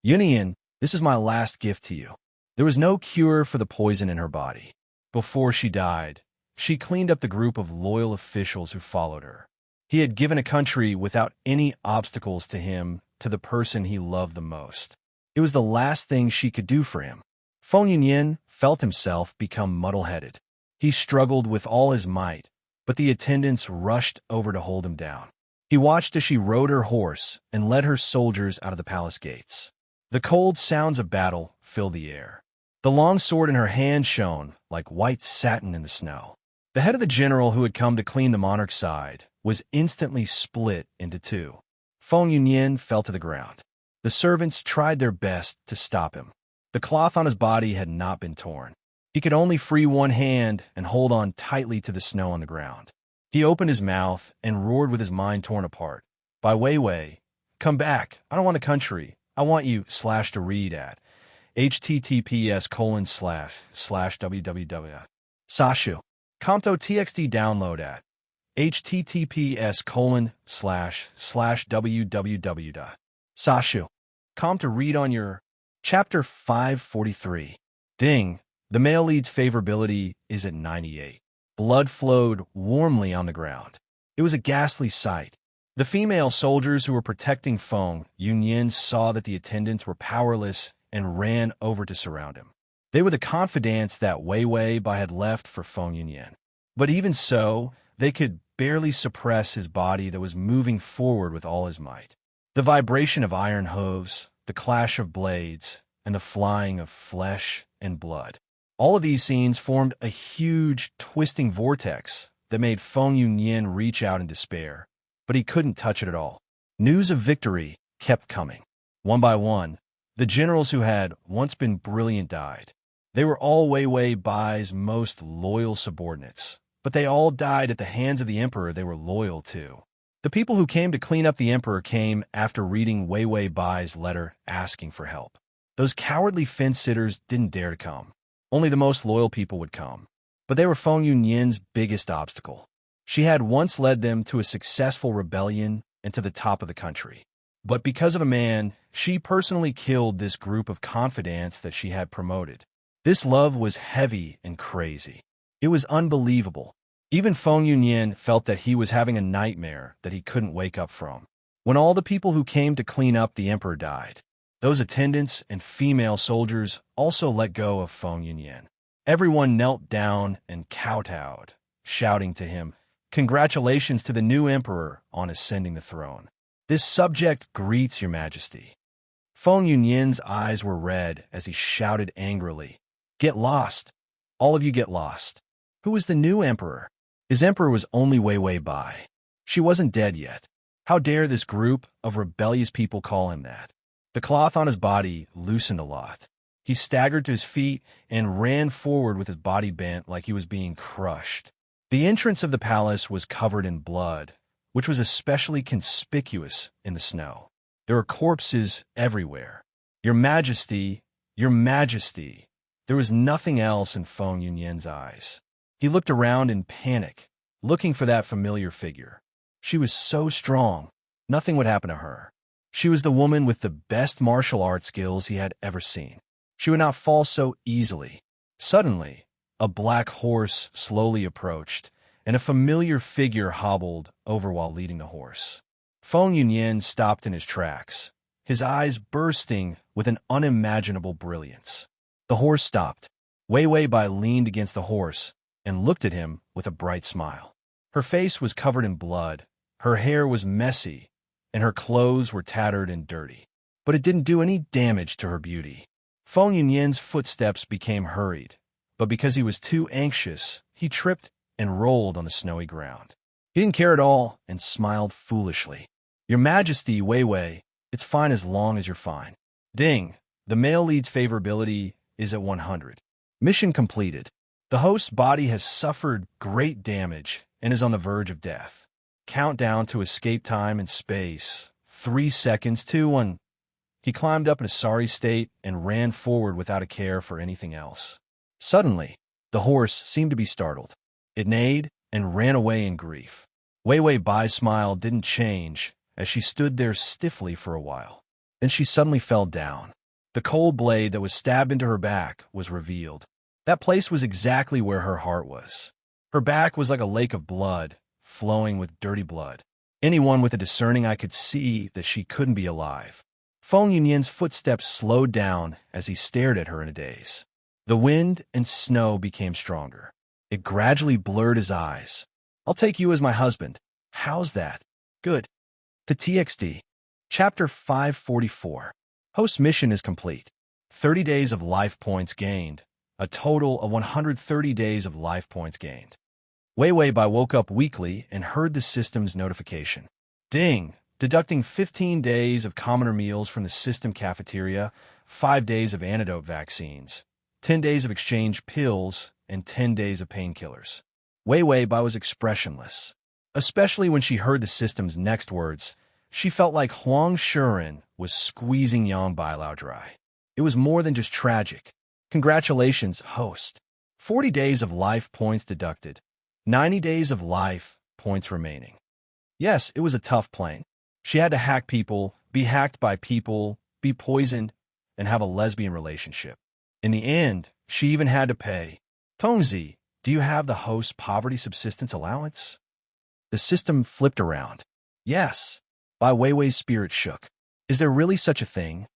S1: Yunyan, this is my last gift to you. There was no cure for the poison in her body. Before she died, she cleaned up the group of loyal officials who followed her. He had given a country without any obstacles to him, to the person he loved the most. It was the last thing she could do for him. Feng Yunyan felt himself become muddle-headed. He struggled with all his might, but the attendants rushed over to hold him down. He watched as she rode her horse and led her soldiers out of the palace gates. The cold sounds of battle filled the air. The long sword in her hand shone like white satin in the snow. The head of the general who had come to clean the monarch's side was instantly split into two. Feng Yunyan fell to the ground. The servants tried their best to stop him. The cloth on his body had not been torn. He could only free one hand and hold on tightly to the snow on the ground. He opened his mouth and roared with his mind torn apart. By Wei Wei, come back. I don't want the country. I want you to read at https://www. Sashu. Comto TXT download at https://www. Sashu. Com to read on your Chapter 543. Ding. The male lead's favorability is at 98. Blood flowed warmly on the ground. It was a ghastly sight. The female soldiers who were protecting Feng Yunyan saw that the attendants were powerless and ran over to surround him. They were the confidants that Wei Wei Bai had left for Feng Yunyan. But even so, they could barely suppress his body that was moving forward with all his might. The vibration of iron hooves, the clash of blades, and the flying of flesh and blood. All of these scenes formed a huge, twisting vortex that made Feng Yunyan reach out in despair, but he couldn't touch it at all. News of victory kept coming. One by one, the generals who had once been brilliant died. They were all Wei Wei Bai's most loyal subordinates, but they all died at the hands of the emperor they were loyal to. The people who came to clean up the emperor came after reading Wei Wei Bai's letter asking for help. Those cowardly fence-sitters didn't dare to come. Only the most loyal people would come. But they were Feng Yunyan's biggest obstacle. She had once led them to a successful rebellion and to the top of the country. But because of a man, she personally killed this group of confidants that she had promoted. This love was heavy and crazy. It was unbelievable. Even Feng Yunyan felt that he was having a nightmare that he couldn't wake up from. When all the people who came to clean up the emperor died, those attendants and female soldiers also let go of Feng Yunyan. Everyone knelt down and kowtowed, shouting to him, "Congratulations to the new emperor on ascending the throne. This subject greets your majesty." Feng Yunyan's eyes were red as he shouted angrily, "Get lost! All of you get lost! Who is the new emperor?" His emperor was only Wei Wei Bai. She wasn't dead yet. How dare this group of rebellious people call him that? The cloth on his body loosened a lot. He staggered to his feet and ran forward with his body bent like he was being crushed. The entrance of the palace was covered in blood, which was especially conspicuous in the snow. There were corpses everywhere. Your Majesty, Your Majesty. There was nothing else in Feng Yunyan's eyes. He looked around in panic, looking for that familiar figure. She was so strong, nothing would happen to her. She was the woman with the best martial arts skills he had ever seen. She would not fall so easily. Suddenly, a black horse slowly approached, and a familiar figure hobbled over while leading the horse. Feng Yunyan stopped in his tracks, his eyes bursting with an unimaginable brilliance. The horse stopped. Wei Wei Bai leaned against the horse and looked at him with a bright smile. Her face was covered in blood, her hair was messy, and her clothes were tattered and dirty. But it didn't do any damage to her beauty. Feng Yunyan's footsteps became hurried, but because he was too anxious, he tripped and rolled on the snowy ground. He didn't care at all and smiled foolishly. Your Majesty, Wei Wei, it's fine as long as you're fine. Ding, the male lead's favorability is at 100. Mission completed. The host's body has suffered great damage and is on the verge of death. Countdown to escape time and space. 3 seconds, 2, 1. He climbed up in a sorry state and ran forward without a care for anything else. Suddenly, the horse seemed to be startled. It neighed and ran away in grief. Wei Wei Bai's smile didn't change as she stood there stiffly for a while. Then she suddenly fell down. The cold blade that was stabbed into her back was revealed. That place was exactly where her heart was. Her back was like a lake of blood, flowing with dirty blood. Anyone with a discerning eye could see that she couldn't be alive. Feng Yunyan's footsteps slowed down as he stared at her in a daze. The wind and snow became stronger. It gradually blurred his eyes. I'll take you as my husband. How's that? Good. The TXD. Chapter 544. Host mission is complete. 30 days of life points gained. A total of 130 days of life points gained. Wei Wei Bai woke up weakly and heard the system's notification. Ding! Deducting 15 days of commoner meals from the system cafeteria, 5 days of antidote vaccines, 10 days of exchange pills, and 10 days of painkillers. Wei Wei Bai was expressionless. Especially when she heard the system's next words, she felt like Huang Shuren was squeezing Yang Bailao dry. It was more than just tragic. Congratulations, host. 40 days of life points deducted. 90 days of life points remaining. Yes, it was a tough plane. She had to hack people, be hacked by people, be poisoned, and have a lesbian relationship. In the end, she even had to pay. Tongzi, do you have the host's poverty subsistence allowance? The system flipped around. Yes. Bai Weiwei's spirit shook. Is there really such a thing?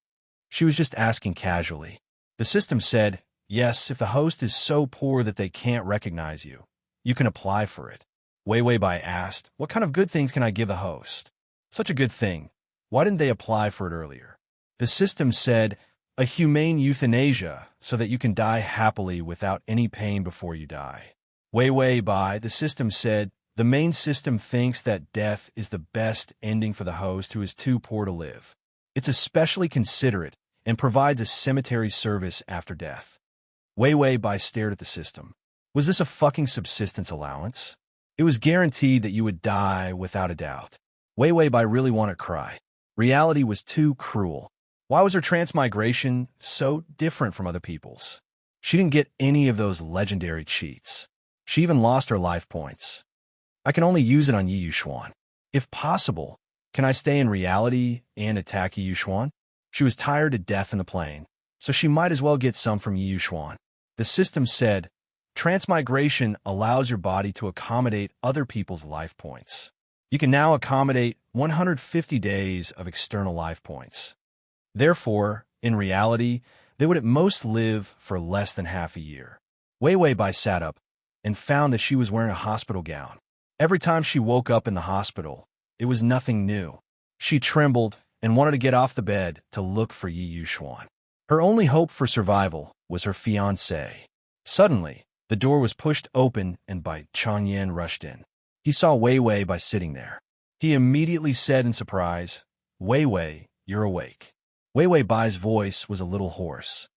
S1: She was just asking casually. The system said, yes, if the host is so poor that they can't recognize you, you can apply for it. Wei Wei Bai asked, what kind of good things can I give the host? Such a good thing. Why didn't they apply for it earlier? The system said, a humane euthanasia, so that you can die happily without any pain before you die. Wei Wei Bai, the system said, the main system thinks that death is the best ending for the host who is too poor to live. It's especially considerate and provides a cemetery service after death. Wei Wei Bai stared at the system. Was this a fucking subsistence allowance? It was guaranteed that you would die without a doubt. Wei Wei Bai really wanted to cry. Reality was too cruel. Why was her transmigration so different from other people's? She didn't get any of those legendary cheats. She even lost her life points. I can only use it on Yi Yuxuan. If possible, can I stay in reality and attack Yi Yuxuan? She was tired to death in the plane, so she might as well get some from Yi Yuxuan. The system said, transmigration allows your body to accommodate other people's life points. You can now accommodate 150 days of external life points. Therefore, in reality, they would at most live for less than half a year. Wei Wei Bai sat up and found that she was wearing a hospital gown. Every time she woke up in the hospital, it was nothing new. She trembled and wanted to get off the bed to look for Yi Yuxuan. Her only hope for survival was her fiancé. Suddenly, the door was pushed open and Bai Changyan rushed in. He saw Wei Wei Bai sitting there. He immediately said in surprise, Wei Wei, you're awake. Wei Wei Bai's voice was a little hoarse.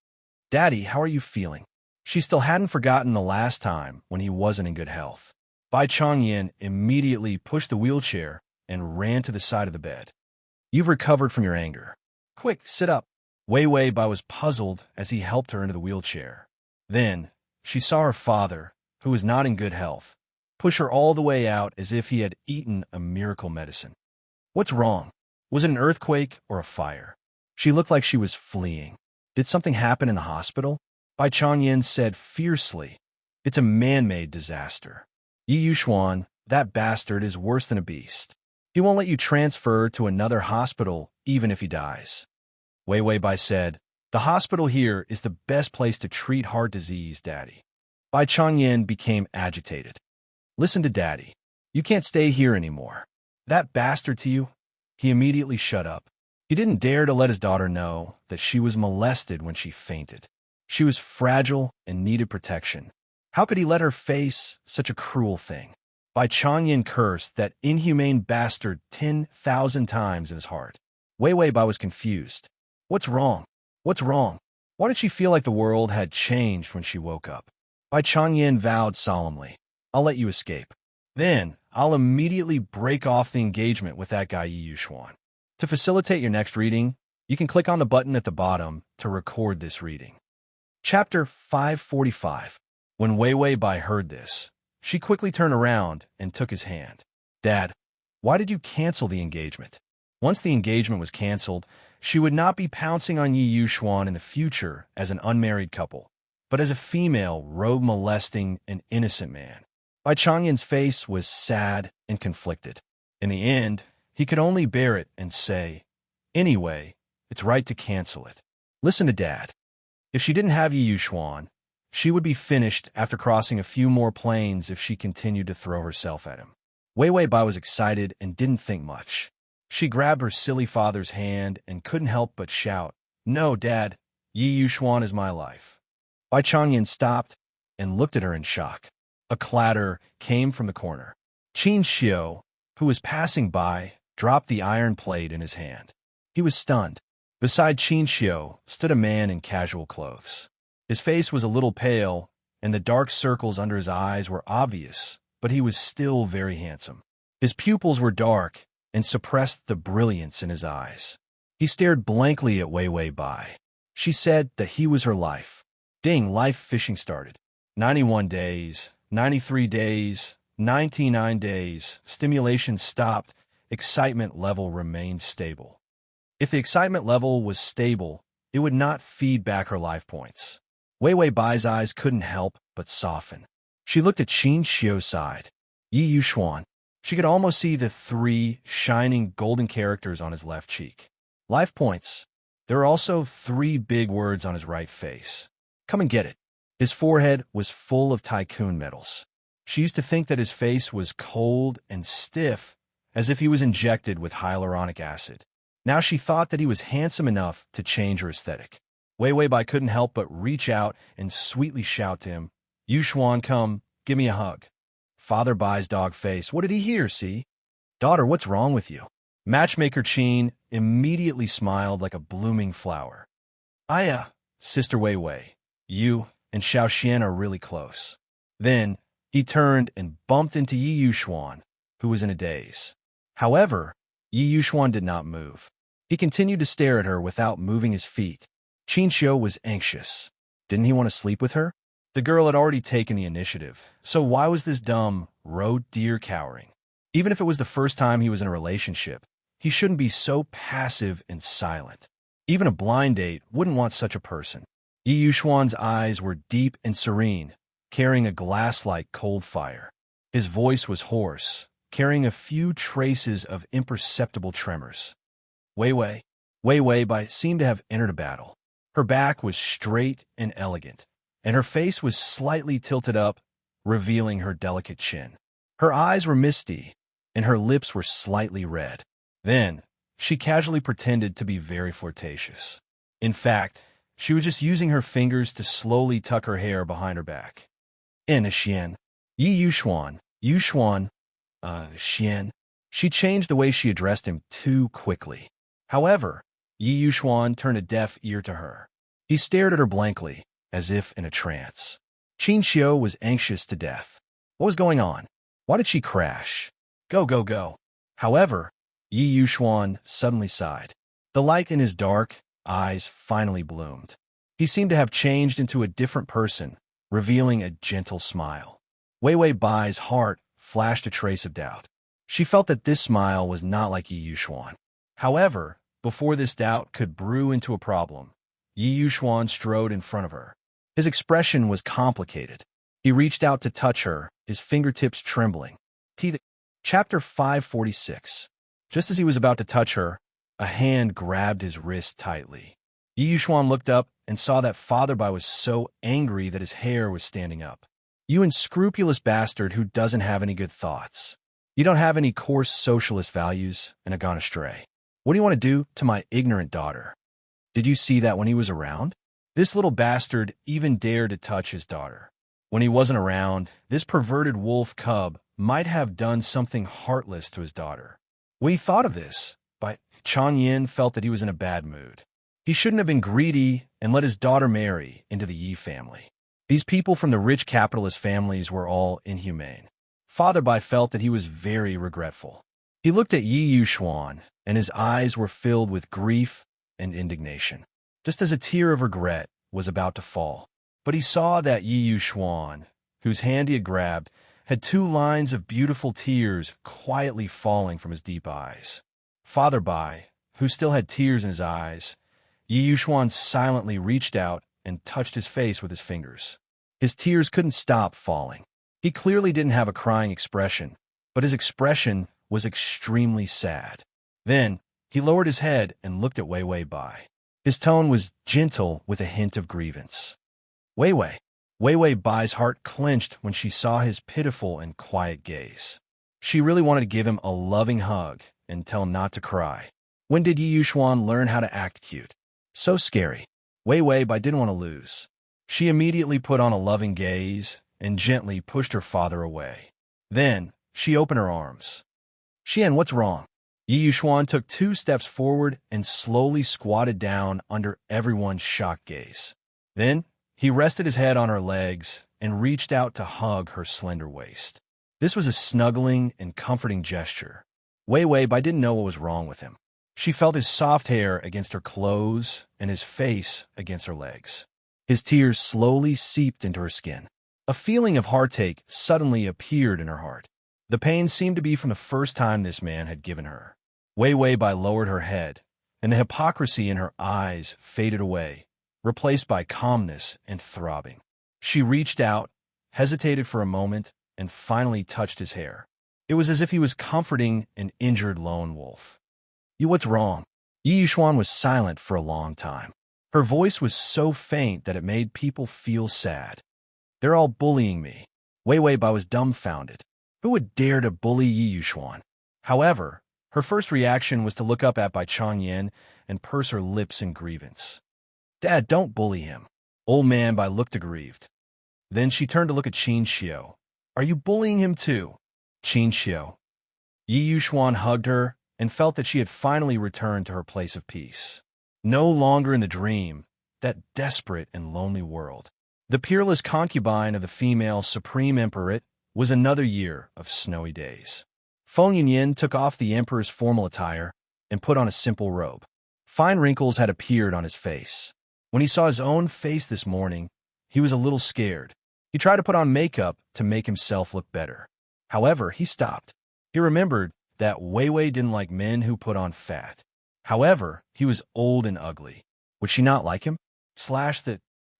S1: Daddy, how are you feeling? She still hadn't forgotten the last time when he wasn't in good health. Bai Changyan immediately pushed the wheelchair and ran to the side of the bed. You've recovered from your anger. Quick, sit up. Wei Wei Bai was puzzled as he helped her into the wheelchair. Then, she saw her father, who was not in good health, push her all the way out as if he had eaten a miracle medicine. What's wrong? Was it an earthquake or a fire? She looked like she was fleeing. Did something happen in the hospital? Bai Changyan said fiercely. It's a man-made disaster. Yi Yuxuan, that bastard is worse than a beast. He won't let you transfer to another hospital even if he dies. Wei Wei Bai said, the hospital here is the best place to treat heart disease, Daddy. Bai Changyan became agitated. Listen to Daddy. You can't stay here anymore. That bastard to you? He immediately shut up. He didn't dare to let his daughter know that she was molested when she fainted. She was fragile and needed protection. How could he let her face such a cruel thing? Bai Changyan cursed that inhumane bastard 10,000 times in his heart. Wei Wei Bai was confused. What's wrong? What's wrong? Why did she feel like the world had changed when she woke up? Bai Changyan vowed solemnly, I'll let you escape. Then, I'll immediately break off the engagement with that guy Yi Yuxuan. To facilitate your next reading, you can click on the button at the bottom to record this reading. Chapter 545. When Wei Wei Bai heard this, she quickly turned around and took his hand. Dad, why did you cancel the engagement? Once the engagement was canceled, she would not be pouncing on Yi Yuxuan in the future as an unmarried couple, but as a female rogue-molesting an innocent man. Bai Changyan's face was sad and conflicted. In the end, he could only bear it and say, anyway, it's right to cancel it. Listen to Dad. If she didn't have Yi Yuxuan, she would be finished after crossing a few more planes if she continued to throw herself at him. Wei Wei Bai was excited and didn't think much. She grabbed her silly father's hand and couldn't help but shout, No, Dad, Yi Yuxuan is my life. Bai Changyan stopped and looked at her in shock. A clatter came from the corner. Qin Xiu, who was passing by, dropped the iron plate in his hand. He was stunned. Beside Qin Xiu stood a man in casual clothes. His face was a little pale, and the dark circles under his eyes were obvious, but he was still very handsome. His pupils were dark and suppressed the brilliance in his eyes. He stared blankly at Wei Wei Bai. She said that he was her life. Ding, life fishing started. 91 days, 93 days, 99 days, stimulation stopped, excitement level remained stable. If the excitement level was stable, it would not feed back her life points. Wei Wei Bai's eyes couldn't help but soften. She looked at Qin Xiu's side. Yi Yuxuan. She could almost see the 3 shining golden characters on his left cheek. Life points. There were also 3 big words on his right face. Come and get it. His forehead was full of tycoon medals. She used to think that his face was cold and stiff, as if he was injected with hyaluronic acid. Now she thought that he was handsome enough to change her aesthetic. Wei Wei Bai couldn't help but reach out and sweetly shout to him, Yuxuan, come, give me a hug. Father Bai's dog face. What did he hear, see? Daughter, what's wrong with you? Matchmaker Qin immediately smiled like a blooming flower. Sister Wei Wei, you and Xiao Xian are really close. Then he turned and bumped into Yi Yuxuan, who was in a daze. However, Yi Yuxuan did not move. He continued to stare at her without moving his feet. Qin Xiu was anxious. Didn't he want to sleep with her? The girl had already taken the initiative, so why was this dumb roe deer cowering? Even if it was the first time he was in a relationship, he shouldn't be so passive and silent. Even a blind date wouldn't want such a person. Yi Yuxuan's eyes were deep and serene, carrying a glass-like cold fire. His voice was hoarse, carrying a few traces of imperceptible tremors. Wei Wei Bai seemed to have entered a battle. Her back was straight and elegant, and her face was slightly tilted up, revealing her delicate chin. Her eyes were misty, and her lips were slightly red. Then, she casually pretended to be very flirtatious. In fact, she was just using her fingers to slowly tuck her hair behind her back. Xian. Yi Yuxuan. Xian. She changed the way she addressed him too quickly. However, Yi Yuxuan turned a deaf ear to her. He stared at her blankly, as if in a trance. Qin Xiu was anxious to death. What was going on? Why did she crash? Go. However, Yi Yuxuan suddenly sighed. The light in his dark eyes finally bloomed. He seemed to have changed into a different person, revealing a gentle smile. Wei Wei Bai's heart flashed a trace of doubt. She felt that this smile was not like Yi Yuxuan. However, before this doubt could brew into a problem, Yi Yuxuan strode in front of her. His expression was complicated. He reached out to touch her, his fingertips trembling. Chapter 546. Just as he was about to touch her, a hand grabbed his wrist tightly. Yi Yuxuan looked up and saw that Father Bai was so angry that his hair was standing up. "You unscrupulous bastard who doesn't have any good thoughts. You don't have any coarse socialist values and have gone astray. What do you want to do to my ignorant daughter? Did you see that when he was around? This little bastard even dared to touch his daughter. When he wasn't around, this perverted wolf cub might have done something heartless to his daughter." When he thought of this, Chang Yin felt that he was in a bad mood. He shouldn't have been greedy and let his daughter marry into the Yi family. These people from the rich capitalist families were all inhumane. Father Bai felt that he was very regretful. He looked at Yi Yuxuan, and his eyes were filled with grief and indignation, just as a tear of regret was about to fall. But he saw that Yi Yuxuan, whose hand he had grabbed, had 2 lines of beautiful tears quietly falling from his deep eyes. Father Bai, who still had tears in his eyes, Yi Yuxuan silently reached out and touched his face with his fingers. His tears couldn't stop falling. He clearly didn't have a crying expression, but his expression was extremely sad. Then, he lowered his head and looked at Wei Bai. His tone was gentle with a hint of grievance. Wei Bai's heart clenched when she saw his pitiful and quiet gaze. She really wanted to give him a loving hug and tell him not to cry. When did Yi Yuxuan learn how to act cute? So scary. Wei Bai didn't want to lose. She immediately put on a loving gaze and gently pushed her father away. Then, she opened her arms. "Xian, what's wrong?" Yi Yuxuan took 2 steps forward and slowly squatted down under everyone's shocked gaze. Then, he rested his head on her legs and reached out to hug her slender waist. This was a snuggling and comforting gesture. Wei Bai didn't know what was wrong with him. She felt his soft hair against her clothes and his face against her legs. His tears slowly seeped into her skin. A feeling of heartache suddenly appeared in her heart. The pain seemed to be from the first time this man had given her. Wei Bai lowered her head, and the hypocrisy in her eyes faded away, replaced by calmness and throbbing. She reached out, hesitated for a moment, and finally touched his hair. It was as if he was comforting an injured lone wolf. "You, what's wrong?" Yi Yuxuan was silent for a long time. Her voice was so faint that it made people feel sad. "They're all bullying me." Wei Bai was dumbfounded. Who would dare to bully Yi Yuxuan? However, her first reaction was to look up at Bai Chang Yin and purse her lips in grievance. "Dad, don't bully him." Old man Bai looked aggrieved. Then she turned to look at Qin Xiu. "Are you bullying him too?" Qin Xiu. Yi Yuxuan hugged her and felt that she had finally returned to her place of peace. No longer in the dream, that desperate and lonely world. The peerless concubine of the female Supreme Emperor was another year of snowy days. Feng Yunyin took off the emperor's formal attire and put on a simple robe. Fine wrinkles had appeared on his face. When he saw his own face this morning, he was a little scared. He tried to put on makeup to make himself look better. However, he stopped. He remembered that Wei didn't like men who put on fat. However, he was old and ugly. Would she not like him?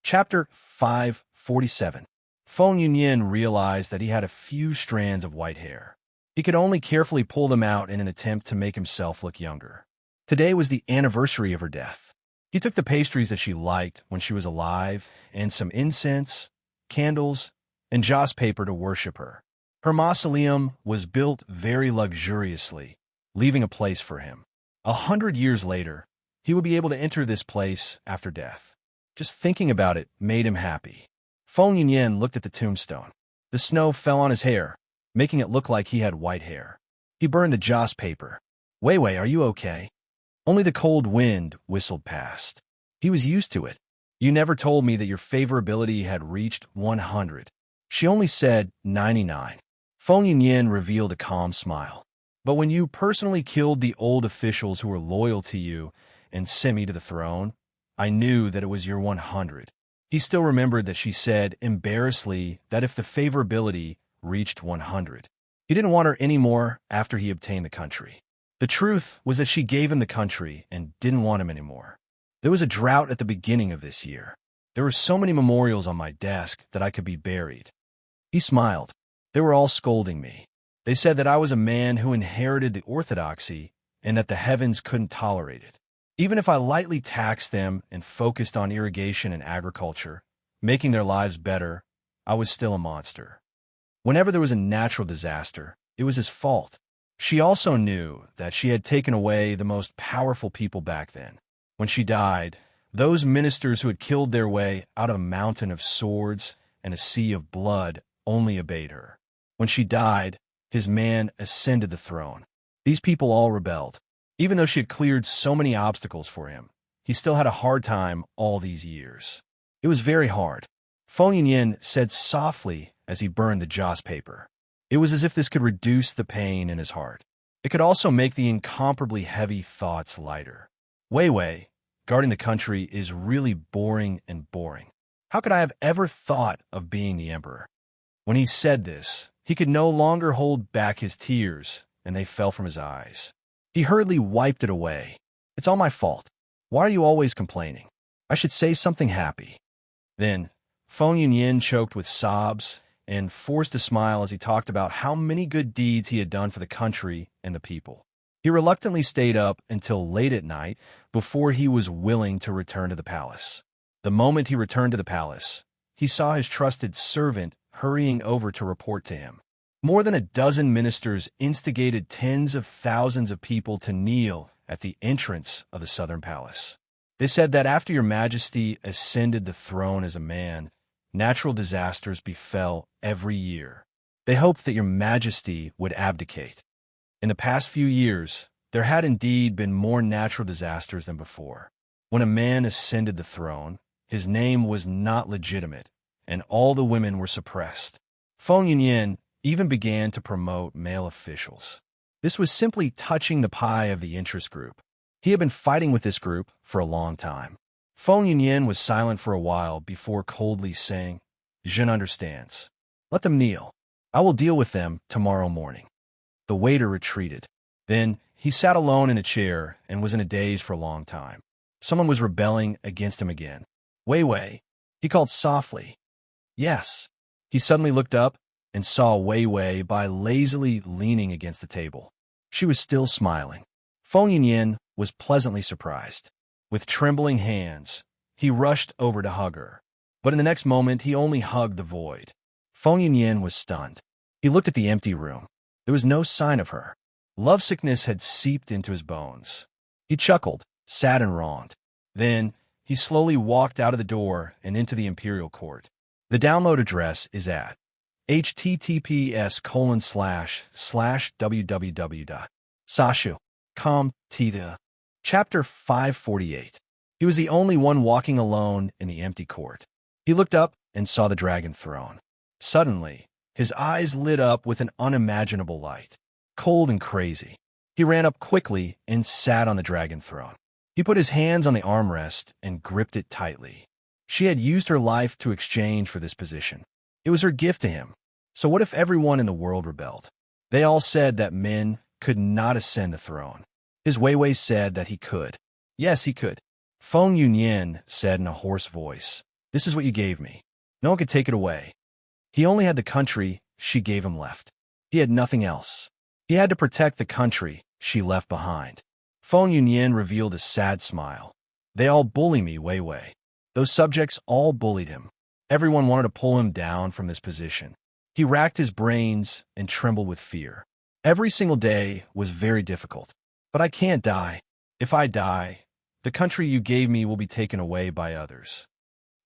S1: Chapter 547. Feng Yunyin realized that he had a few strands of white hair. He could only carefully pull them out in an attempt to make himself look younger. Today was the anniversary of her death. He took the pastries that she liked when she was alive and some incense, candles, and joss paper to worship her. Her mausoleum was built very luxuriously, leaving a place for him. 100 years later, he would be able to enter this place after death. Just thinking about it made him happy. Feng Yunyin looked at the tombstone. The snow fell on his hair, making it look like he had white hair. He burned the joss paper. Wei, are you okay?" Only the cold wind whistled past. He was used to it. "You never told me that your favorability had reached 100. She only said 99. Feng Yunyin revealed a calm smile. "But when you personally killed the old officials who were loyal to you and sent me to the throne, I knew that it was your 100. He still remembered that she said embarrassedly that if the favorability reached 100, He didn't want her anymore after he obtained the country. The truth was that she gave him the country and didn't want him anymore. There was a drought at the beginning of this year. There were so many memorials on my desk that I could be buried. He smiled. They were all scolding me. They said that I was a man who inherited the orthodoxy and that the heavens couldn't tolerate it. Even if I lightly taxed them and focused on irrigation and agriculture, making their lives better, I was still a monster. Whenever there was a natural disaster, it was his fault. She also knew that she had taken away the most powerful people back then. When she died, those ministers who had killed their way out of a mountain of swords and a sea of blood only obeyed her. When she died, his man ascended the throne. These people all rebelled. Even though she had cleared so many obstacles for him, he still had a hard time all these years. It was very hard. Feng Yinyin said softly as he burned the joss paper. It was as if this could reduce the pain in his heart. It could also make the incomparably heavy thoughts lighter. Wei Wei, guarding the country is really boring and boring. How could I have ever thought of being the emperor? When he said this, he could no longer hold back his tears, and they fell from his eyes. He hurriedly wiped it away. It's all my fault. Why are you always complaining? I should say something happy. Then, Feng Yunyin choked with sobs and forced a smile as he talked about how many good deeds he had done for the country and the people. He reluctantly stayed up until late at night before he was willing to return to the palace. The moment he returned to the palace, he saw his trusted servant hurrying over to report to him. More than a dozen ministers instigated tens of thousands of people to kneel at the entrance of the southern palace. They said that after your majesty ascended the throne as a man, natural disasters befell every year. They hoped that your majesty would abdicate. In the past few years, there had indeed been more natural disasters than before. When a man ascended the throne, his name was not legitimate, and all the women were suppressed. Feng Yunyin even began to promote male officials. This was simply touching the pie of the interest group. He had been fighting with this group for a long time. Feng Yunyin was silent for a while before coldly saying, Jin understands. Let them kneel. I will deal with them tomorrow morning. The waiter retreated. Then he sat alone in a chair and was in a daze for a long time. Someone was rebelling against him again. Wei Wei, he called softly. Yes. He suddenly looked up and saw Wei Wei by lazily leaning against the table. She was still smiling. Feng Yunyin was pleasantly surprised. With trembling hands, he rushed over to hug her. But in the next moment, he only hugged the void. Feng Yunyin was stunned. He looked at the empty room. There was no sign of her. Lovesickness had seeped into his bones. He chuckled, sad and wronged. Then, he slowly walked out of the door and into the imperial court. The download address is at https://www.sashu.com. Chapter 548. He was the only one walking alone in the empty court. He looked up and saw the dragon throne. Suddenly, his eyes lit up with an unimaginable light, cold and crazy. He ran up quickly and sat on the dragon throne. He put his hands on the armrest and gripped it tightly. She had used her life to exchange for this position. It was her gift to him. So what if everyone in the world rebelled? They all said that men could not ascend the throne. His Wei Wei said that he could. Yes, he could. Feng Yunyin said in a hoarse voice, This is what you gave me. No one could take it away. He only had the country she gave him left. He had nothing else. He had to protect the country she left behind. Feng Yunyin revealed a sad smile. They all bully me, Wei Wei. Those subjects all bullied him. Everyone wanted to pull him down from this position. He racked his brains and trembled with fear. Every single day was very difficult. But I can't die. If I die, the country you gave me will be taken away by others.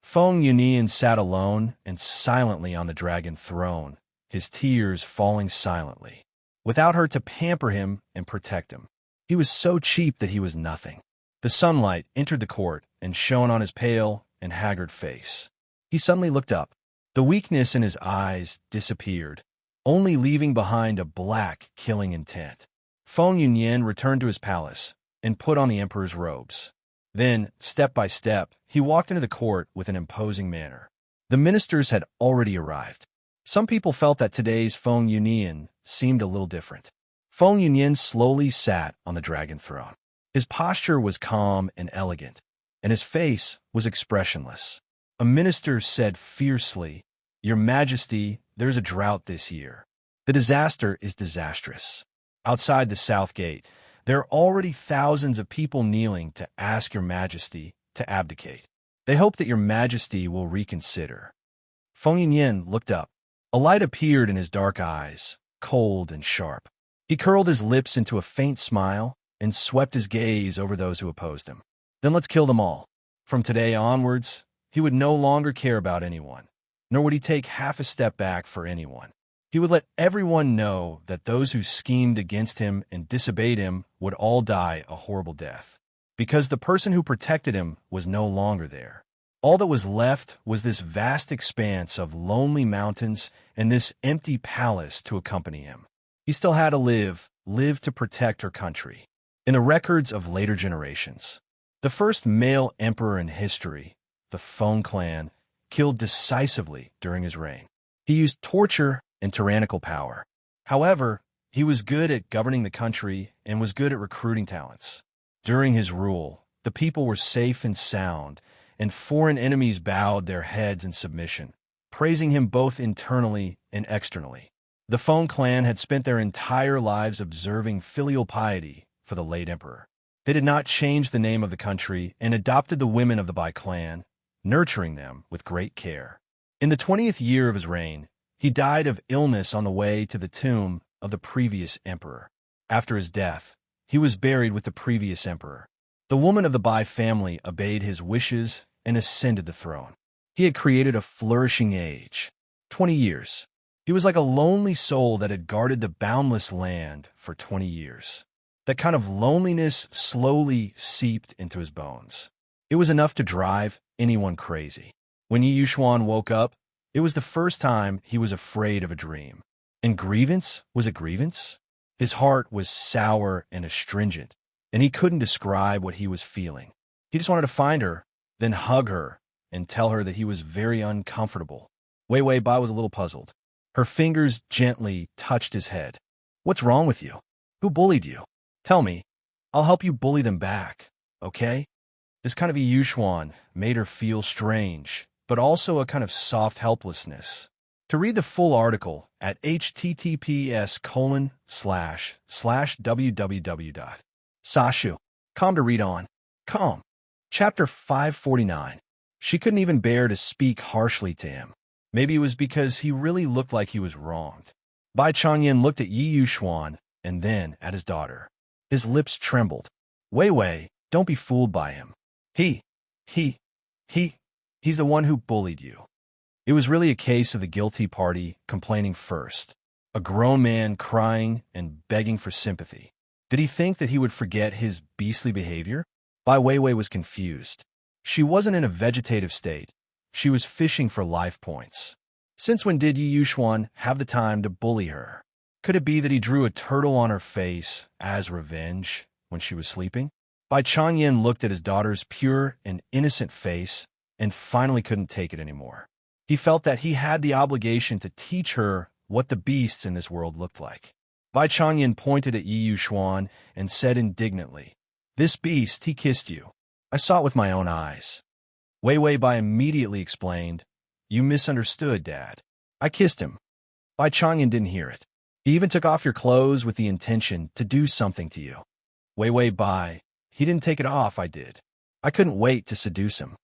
S1: Feng Yunyin sat alone and silently on the dragon throne, his tears falling silently, without her to pamper him and protect him. He was so cheap that he was nothing. The sunlight entered the court and shone on his pale and haggard face. He suddenly looked up. The weakness in his eyes disappeared, only leaving behind a black, killing intent. Feng Yunyin returned to his palace and put on the emperor's robes. Then, step by step, he walked into the court with an imposing manner. The ministers had already arrived. Some people felt that today's Feng Yunyan seemed a little different. Feng Yunyan slowly sat on the dragon throne. His posture was calm and elegant, and his face was expressionless. A minister said fiercely, "Your Majesty, there's a drought this year. The disaster is disastrous. Outside the South Gate, there are already thousands of people kneeling to ask Your Majesty to abdicate. They hope that Your Majesty will reconsider." Feng Yunyan looked up. A light appeared in his dark eyes, cold and sharp. He curled his lips into a faint smile and swept his gaze over those who opposed him. "Then let's kill them all." From today onwards, he would no longer care about anyone, nor would he take half a step back for anyone. He would let everyone know that those who schemed against him and disobeyed him would all die a horrible death, because the person who protected him was no longer there. All that was left was this vast expanse of lonely mountains and this empty palace to accompany him. He still had to live to protect her country. In the records of later generations, the first male emperor in history, the Feng clan, killed decisively during his reign. He used torture and tyrannical power. However, he was good at governing the country and was good at recruiting talents. During his rule, the people were safe and sound, and foreign enemies bowed their heads in submission, praising him both internally and externally. The Feng clan had spent their entire lives observing filial piety for the late emperor. They did not change the name of the country and adopted the women of the Bai clan, nurturing them with great care. In the 20th year of his reign, he died of illness on the way to the tomb of the previous emperor. After his death, he was buried with the previous emperor. The woman of the Bai family obeyed his wishes and ascended the throne. He had created a flourishing age. 20 years. He was like a lonely soul that had guarded the boundless land for 20 years. That kind of loneliness slowly seeped into his bones. It was enough to drive anyone crazy. When Yi Yuxuan woke up, it was the first time he was afraid of a dream. And grievance was a grievance? His heart was sour and astringent, and he couldn't describe what he was feeling. He just wanted to find her, then hug her, and tell her that he was very uncomfortable. Wei Wei Bai was a little puzzled. Her fingers gently touched his head. "What's wrong with you? Who bullied you? Tell me. I'll help you bully them back, okay?" This kind of Yi Yuxuan made her feel strange, but also a kind of soft helplessness. To read the full article at https://www.sashu.com to read on. Calm. Chapter 549. She couldn't even bear to speak harshly to him. Maybe it was because he really looked like he was wronged. Bai Changyan looked at Yi Yuxuan and then at his daughter. His lips trembled. "Wei Wei, don't be fooled by him. He's the one who bullied you." It was really a case of the guilty party complaining first. A grown man crying and begging for sympathy. Did he think that he would forget his beastly behavior? Bai Weiwei was confused. She wasn't in a vegetative state. She was fishing for life points. Since when did Yi Yuxuan have the time to bully her? Could it be that he drew a turtle on her face as revenge when she was sleeping? Bai Changyan looked at his daughter's pure and innocent face and finally couldn't take it anymore. He felt that he had the obligation to teach her what the beasts in this world looked like. Bai Changyan pointed at Yi Yuxuan and said indignantly, "This beast, he kissed you. I saw it with my own eyes." Wei Wei Bai immediately explained, "You misunderstood, Dad. I kissed him." Bai Changyan didn't hear it. "He even took off your clothes with the intention to do something to you." Wei Wei Bai, "He didn't take it off, I did. I couldn't wait to seduce him."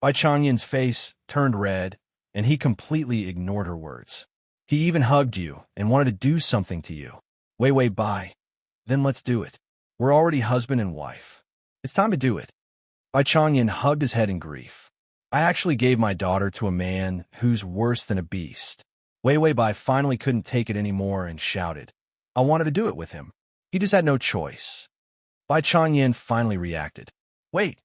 S1: Bai Changyan's face turned red, and he completely ignored her words. "He even hugged you and wanted to do something to you." Wei Wei Bai, "Then let's do it. We're already husband and wife. It's time to do it." Bai Changyan hugged his head in grief. "I actually gave my daughter to a man who's worse than a beast." Wei Wei Bai finally couldn't take it anymore and shouted, "I wanted to do it with him. He just had no choice." Bai Changyan finally reacted. "Wait,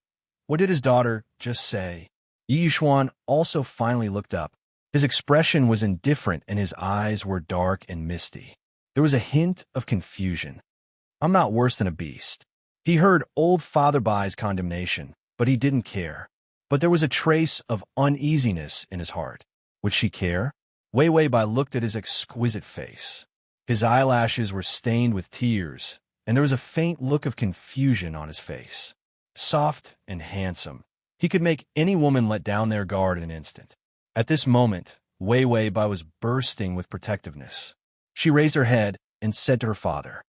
S1: what did his daughter just say?" Yi Yuxuan also finally looked up. His expression was indifferent and his eyes were dark and misty. There was a hint of confusion. "I'm not worse than a beast." He heard old Father Bai's condemnation, but he didn't care. But there was a trace of uneasiness in his heart. Would she care? Wei Wei Bai looked at his exquisite face. His eyelashes were stained with tears, and there was a faint look of confusion on his face. Soft and handsome, he could make any woman let down their guard in an instant. At this moment, Wei Wei Bai was bursting with protectiveness. She raised her head and said to her father,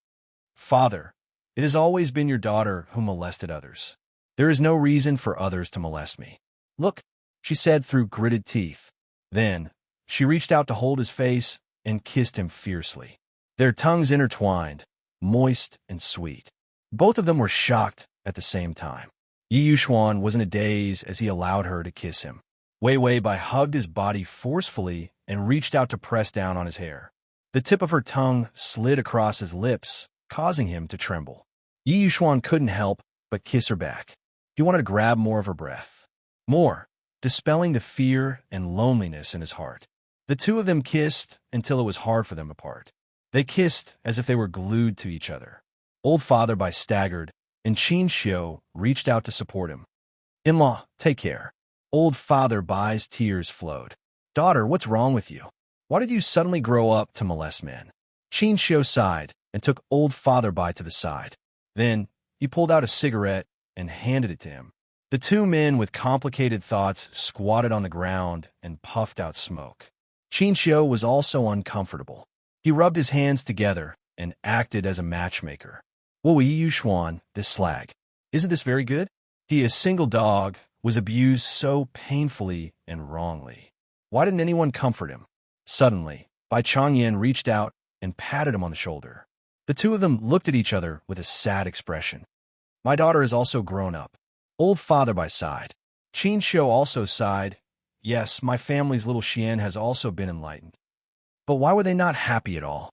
S1: "Father, it has always been your daughter who molested others. There is no reason for others to molest me. Look," she said through gritted teeth. Then, she reached out to hold his face and kissed him fiercely. Their tongues intertwined, moist and sweet. Both of them were shocked at the same time. Yi Yuxuan was in a daze as he allowed her to kiss him. Wei Wei Bai hugged his body forcefully and reached out to press down on his hair. The tip of her tongue slid across his lips, causing him to tremble. Yi Yuxuan couldn't help but kiss her back. He wanted to grab more of her breath. More, dispelling the fear and loneliness in his heart. The two of them kissed until it was hard for them apart. They kissed as if they were glued to each other. Old Father Bai staggered, and Qin Xiu reached out to support him. "In-law, take care." Old Father Bai's tears flowed. "Daughter, what's wrong with you? Why did you suddenly grow up to molest men?" Qin Xiu sighed and took Old Father Bai to the side. Then, he pulled out a cigarette and handed it to him. The two men with complicated thoughts squatted on the ground and puffed out smoke. Qin Xiu was also uncomfortable. He rubbed his hands together and acted as a matchmaker. "Wo Yi Yuxuan, this slag. Isn't this very good?" He, a single dog, was abused so painfully and wrongly. Why didn't anyone comfort him? Suddenly, Bai Changyan reached out and patted him on the shoulder. The two of them looked at each other with a sad expression. "My daughter is also grown up." Old Father Bai sighed. Qin Xiu also sighed. "Yes, my family's little Xian has also been enlightened." But why were they not happy at all?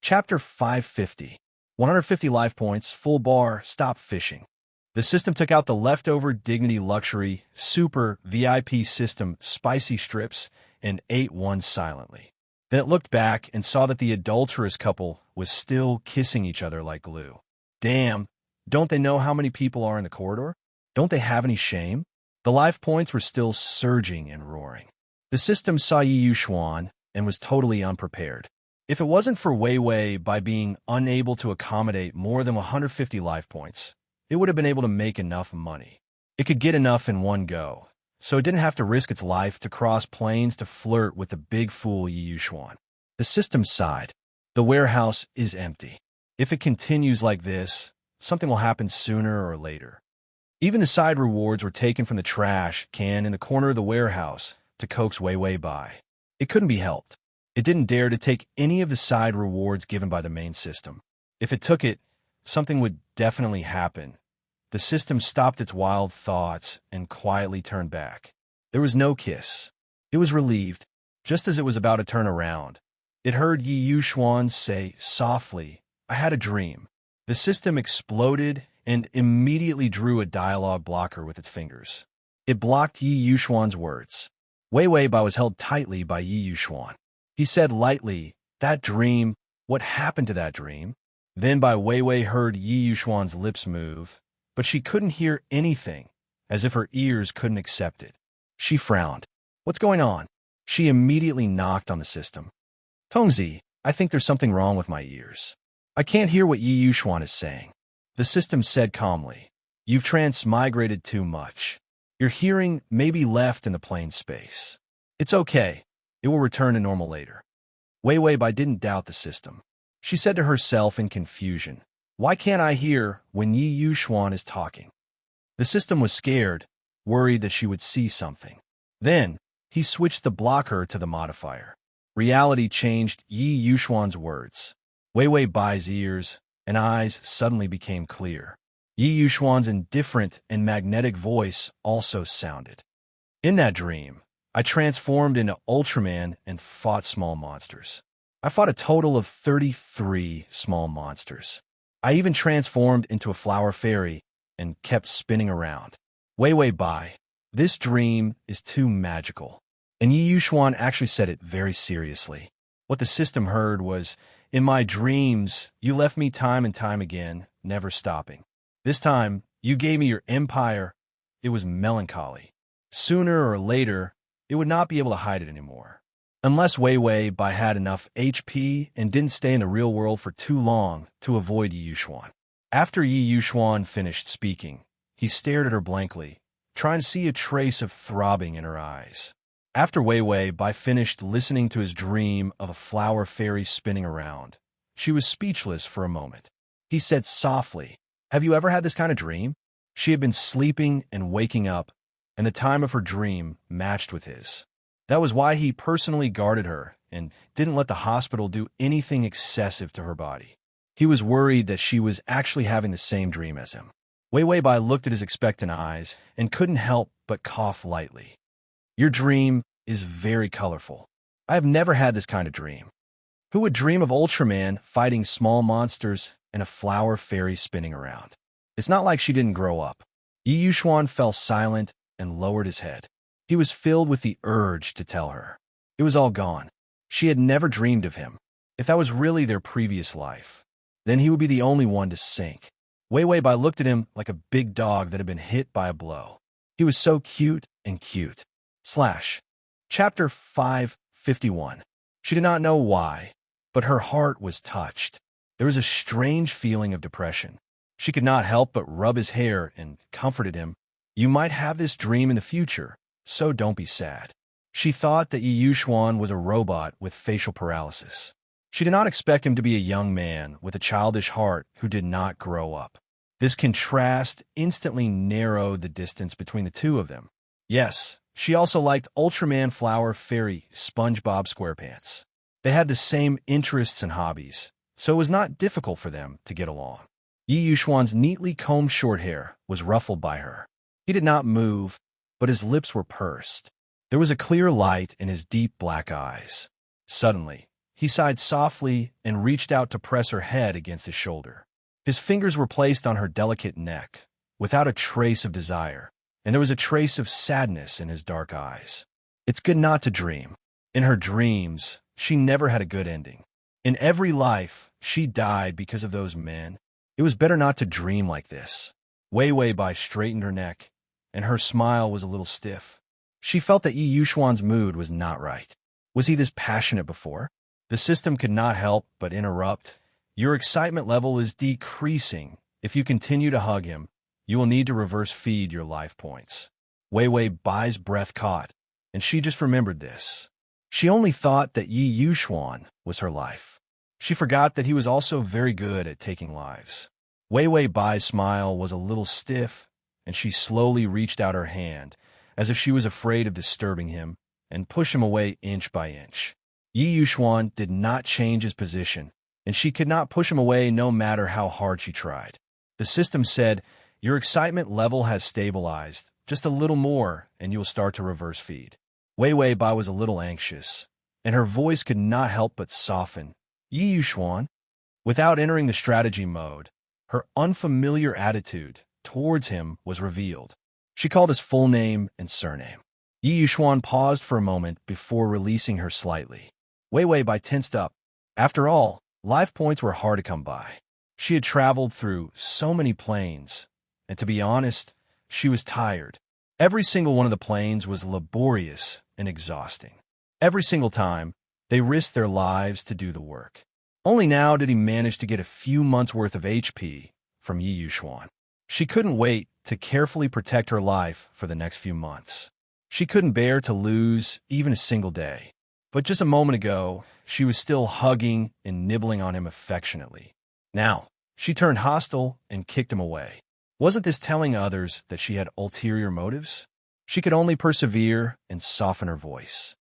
S1: Chapter 550. 150 life points, full bar, stop fishing. The system took out the leftover Dignity Luxury Super VIP system spicy strips and ate one silently. Then it looked back and saw that the adulterous couple was still kissing each other like glue. Damn, don't they know how many people are in the corridor? Don't they have any shame? The life points were still surging and roaring. The system saw Yi Yuxuan and was totally unprepared. If it wasn't for Wei Wei Bai being unable to accommodate more than 150 life points, it would have been able to make enough money. It could get enough in one go, so it didn't have to risk its life to cross plains to flirt with the big fool Yi Yuxuan. The system sighed. The warehouse is empty. If it continues like this, something will happen sooner or later. Even the side rewards were taken from the trash can in the corner of the warehouse to coax Wei Wei Bai. It couldn't be helped. It didn't dare to take any of the side rewards given by the main system. If it took it, something would definitely happen. The system stopped its wild thoughts and quietly turned back. There was no kiss. It was relieved. Just as it was about to turn around, it heard Yi Yuxuan say softly, "I had a dream." The system exploded and immediately drew a dialogue blocker with its fingers. It blocked Yi Yuxuan's words. Wei Wei Bai was held tightly by Yi Yuxuan. He said lightly, "That dream, what happened to that dream?" Then Bai Wei Wei heard Yi Yuxuan's lips move, but she couldn't hear anything, as if her ears couldn't accept it. She frowned. "What's going on?" She immediately knocked on the system. "Tongzi, I think there's something wrong with my ears. I can't hear what Yi Yuxuan is saying." The system said calmly, "You've transmigrated too much. Your hearing may be left in the plane space. It's okay. It will return to normal later." Wei Wei Bai didn't doubt the system. She said to herself in confusion, "Why can't I hear when Yi Yuxuan is talking?" The system was scared, worried that she would see something. Then, he switched the blocker to the modifier. Reality changed Yi Yuxuan's words. Wei Wei Bai's ears and eyes suddenly became clear. Yi Yuxuan's indifferent and magnetic voice also sounded. "In that dream, I transformed into Ultraman and fought small monsters. I fought a total of 33 small monsters. I even transformed into a flower fairy and kept spinning around. Wei Wei Bai, this dream is too magical." And Yi Yuxuan actually said it very seriously. What the system heard was, "In my dreams, you left me time and time again, never stopping. This time, you gave me your empire. It was melancholy. Sooner or later, it would not be able to hide it anymore. Unless Wei Wei Bai had enough HP and didn't stay in the real world for too long to avoid Yi Yuxuan. After Yi Yuxuan finished speaking, he stared at her blankly, trying to see a trace of throbbing in her eyes. After Wei Wei Bai finished listening to his dream of a flower fairy spinning around, she was speechless for a moment. He said softly, "Have you ever had this kind of dream?" She had been sleeping and waking up, and the time of her dream matched with his. That was why he personally guarded her and didn't let the hospital do anything excessive to her body. He was worried that she was actually having the same dream as him. Wei Wei Bai looked at his expectant eyes and couldn't help but cough lightly. "Your dream is very colorful. I have never had this kind of dream. Who would dream of Ultraman fighting small monsters and a flower fairy spinning around?" It's not like she didn't grow up. Yi Yuxuan fell silent and lowered his head. He was filled with the urge to tell her. It was all gone. She had never dreamed of him. If that was really their previous life, then he would be the only one to sink. Wei Wei Bai looked at him like a big dog that had been hit by a blow. He was so cute and cute. Chapter 551. She did not know why, but her heart was touched. There was a strange feeling of depression. She could not help but rub his hair and comforted him. "You might have this dream in the future, so don't be sad." She thought that Yi Yuxuan was a robot with facial paralysis. She did not expect him to be a young man with a childish heart who did not grow up. This contrast instantly narrowed the distance between the two of them. Yes, she also liked Ultraman Flower Fairy SpongeBob SquarePants. They had the same interests and hobbies, so it was not difficult for them to get along. Yi Yuxuan's neatly combed short hair was ruffled by her. He did not move, but his lips were pursed. There was a clear light in his deep black eyes. Suddenly, he sighed softly and reached out to press her head against his shoulder. His fingers were placed on her delicate neck, without a trace of desire, and there was a trace of sadness in his dark eyes. It's good not to dream. In her dreams, she never had a good ending. In every life, she died because of those men. It was better not to dream like this. Wei Wei Bai straightened her neck, and her smile was a little stiff. She felt that Yi Yuxuan's mood was not right. Was he this passionate before? The system could not help but interrupt. "Your excitement level is decreasing. If you continue to hug him, you will need to reverse feed your life points." Wei Wei Bai's breath caught, and she just remembered this. She only thought that Yi Yuxuan was her life. She forgot that he was also very good at taking lives. Wei Wei Bai's smile was a little stiff, and she slowly reached out her hand, as if she was afraid of disturbing him, and pushed him away inch by inch. Yi Yuxuan did not change his position, and she could not push him away no matter how hard she tried. The system said, "Your excitement level has stabilized. Just a little more, and you will start to reverse feed." Wei Wei Bai was a little anxious, and her voice could not help but soften. "Yi Yuxuan?" Without entering the strategy mode, her unfamiliar attitude towards him was revealed. She called his full name and surname. Yi Yuxuan paused for a moment before releasing her slightly. Wei Wei Bai tensed up. After all, life points were hard to come by. She had traveled through so many planes, and to be honest, she was tired. Every single one of the planes was laborious and exhausting. Every single time, they risked their lives to do the work. Only now did he manage to get a few months' worth of HP from Yi Yuxuan. She couldn't wait to carefully protect her life for the next few months. She couldn't bear to lose even a single day. But just a moment ago, she was still hugging and nibbling on him affectionately. Now, she turned hostile and kicked him away. Wasn't this telling others that she had ulterior motives? She could only persevere and soften her voice.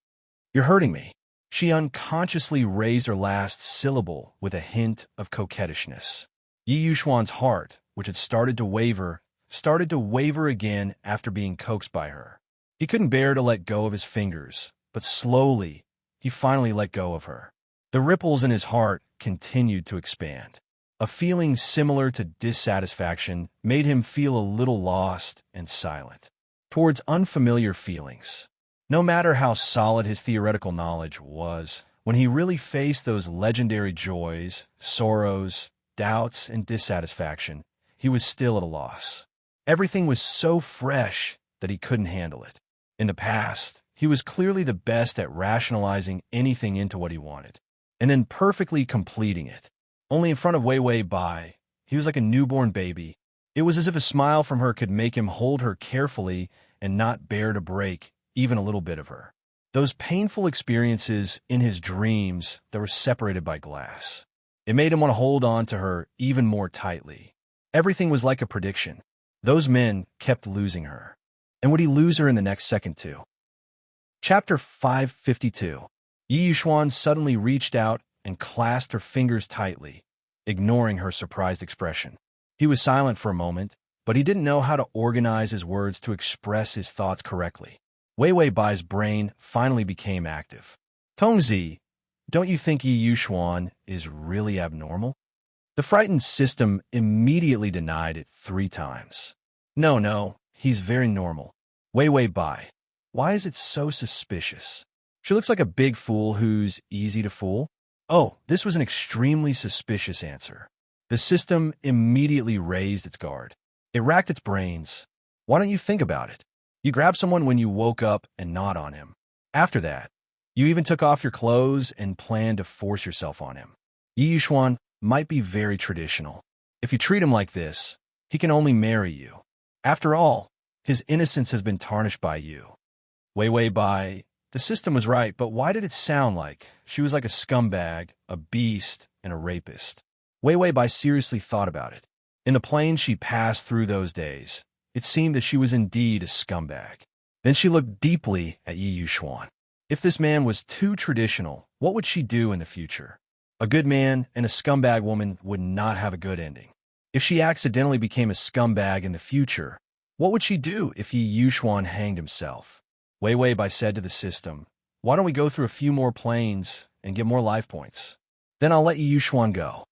S1: "You're hurting me." She unconsciously raised her last syllable with a hint of coquettishness. Yi Yuxuan's heart, which had started to waver again after being coaxed by her. He couldn't bear to let go of his fingers, but slowly, he finally let go of her. The ripples in his heart continued to expand. A feeling similar to dissatisfaction made him feel a little lost and silent towards unfamiliar feelings. No matter how solid his theoretical knowledge was, when he really faced those legendary joys, sorrows, doubts, and dissatisfaction, he was still at a loss. Everything was so fresh that he couldn't handle it. In the past, He was clearly the best at rationalizing anything into what he wanted, and then perfectly completing it. Only in front of Wei Wei Bai, he was like a newborn baby. It was as if a smile from her could make him hold her carefully and not bear to break even a little bit of her. Those painful experiences in his dreams that were separated by glass. It made him want to hold on to her even more tightly. Everything was like a prediction. Those men kept losing her. And would he lose her in the next second too? Chapter 552. Yi Yuxuan suddenly reached out and clasped her fingers tightly, ignoring her surprised expression. He was silent for a moment, but he didn't know how to organize his words to express his thoughts correctly. Wei Wei Bai's brain finally became active. Tongzi, don't you think Yi Yuxuan is really abnormal? The frightened system immediately denied it 3 times. No, he's very normal. Wei Wei Bai, why is it so suspicious? She looks like a big fool who's easy to fool. Oh, this was an extremely suspicious answer. The system immediately raised its guard. It racked its brains. Why don't you think about it? You grabbed someone when you woke up and gnawed on him. After that, you even took off your clothes and planned to force yourself on him. Yi Yuxuan might be very traditional. If you treat him like this, he can only marry you. After all, his innocence has been tarnished by you. Wei Wei Bai, the system was right, but why did it sound like she was like a scumbag, a beast, and a rapist? Wei Wei Bai seriously thought about it. In the plane she passed through those days, it seemed that she was indeed a scumbag. Then she looked deeply at Yi Yuxuan. If this man was too traditional, what would she do in the future? A good man and a scumbag woman would not have a good ending. If she accidentally became a scumbag in the future, what would she do if Yi Yuxuan hanged himself? Wei Wei Bai said to the system, why don't we go through a few more planes and get more life points? Then I'll let Yi Yuxuan go.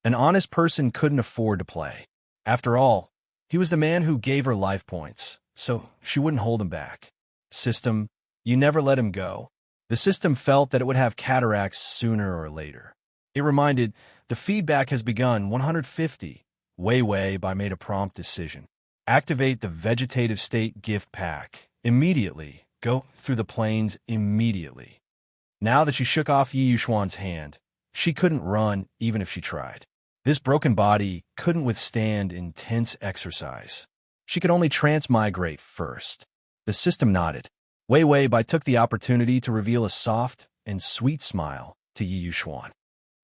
S1: An honest person couldn't afford to play. After all, he was the man who gave her life points, so she wouldn't hold him back. System, you never let him go. The system felt that it would have cataracts sooner or later. It reminded, the feedback has begun 150. Wei Wei Bai made a prompt decision. Activate the vegetative state gift pack. Immediately. Go through the plains immediately. Now that she shook off Yi Yuxuan's hand, she couldn't run even if she tried. This broken body couldn't withstand intense exercise. She could only transmigrate first. The system nodded. Wei Wei Bai took the opportunity to reveal a soft and sweet smile to Yi Yuxuan.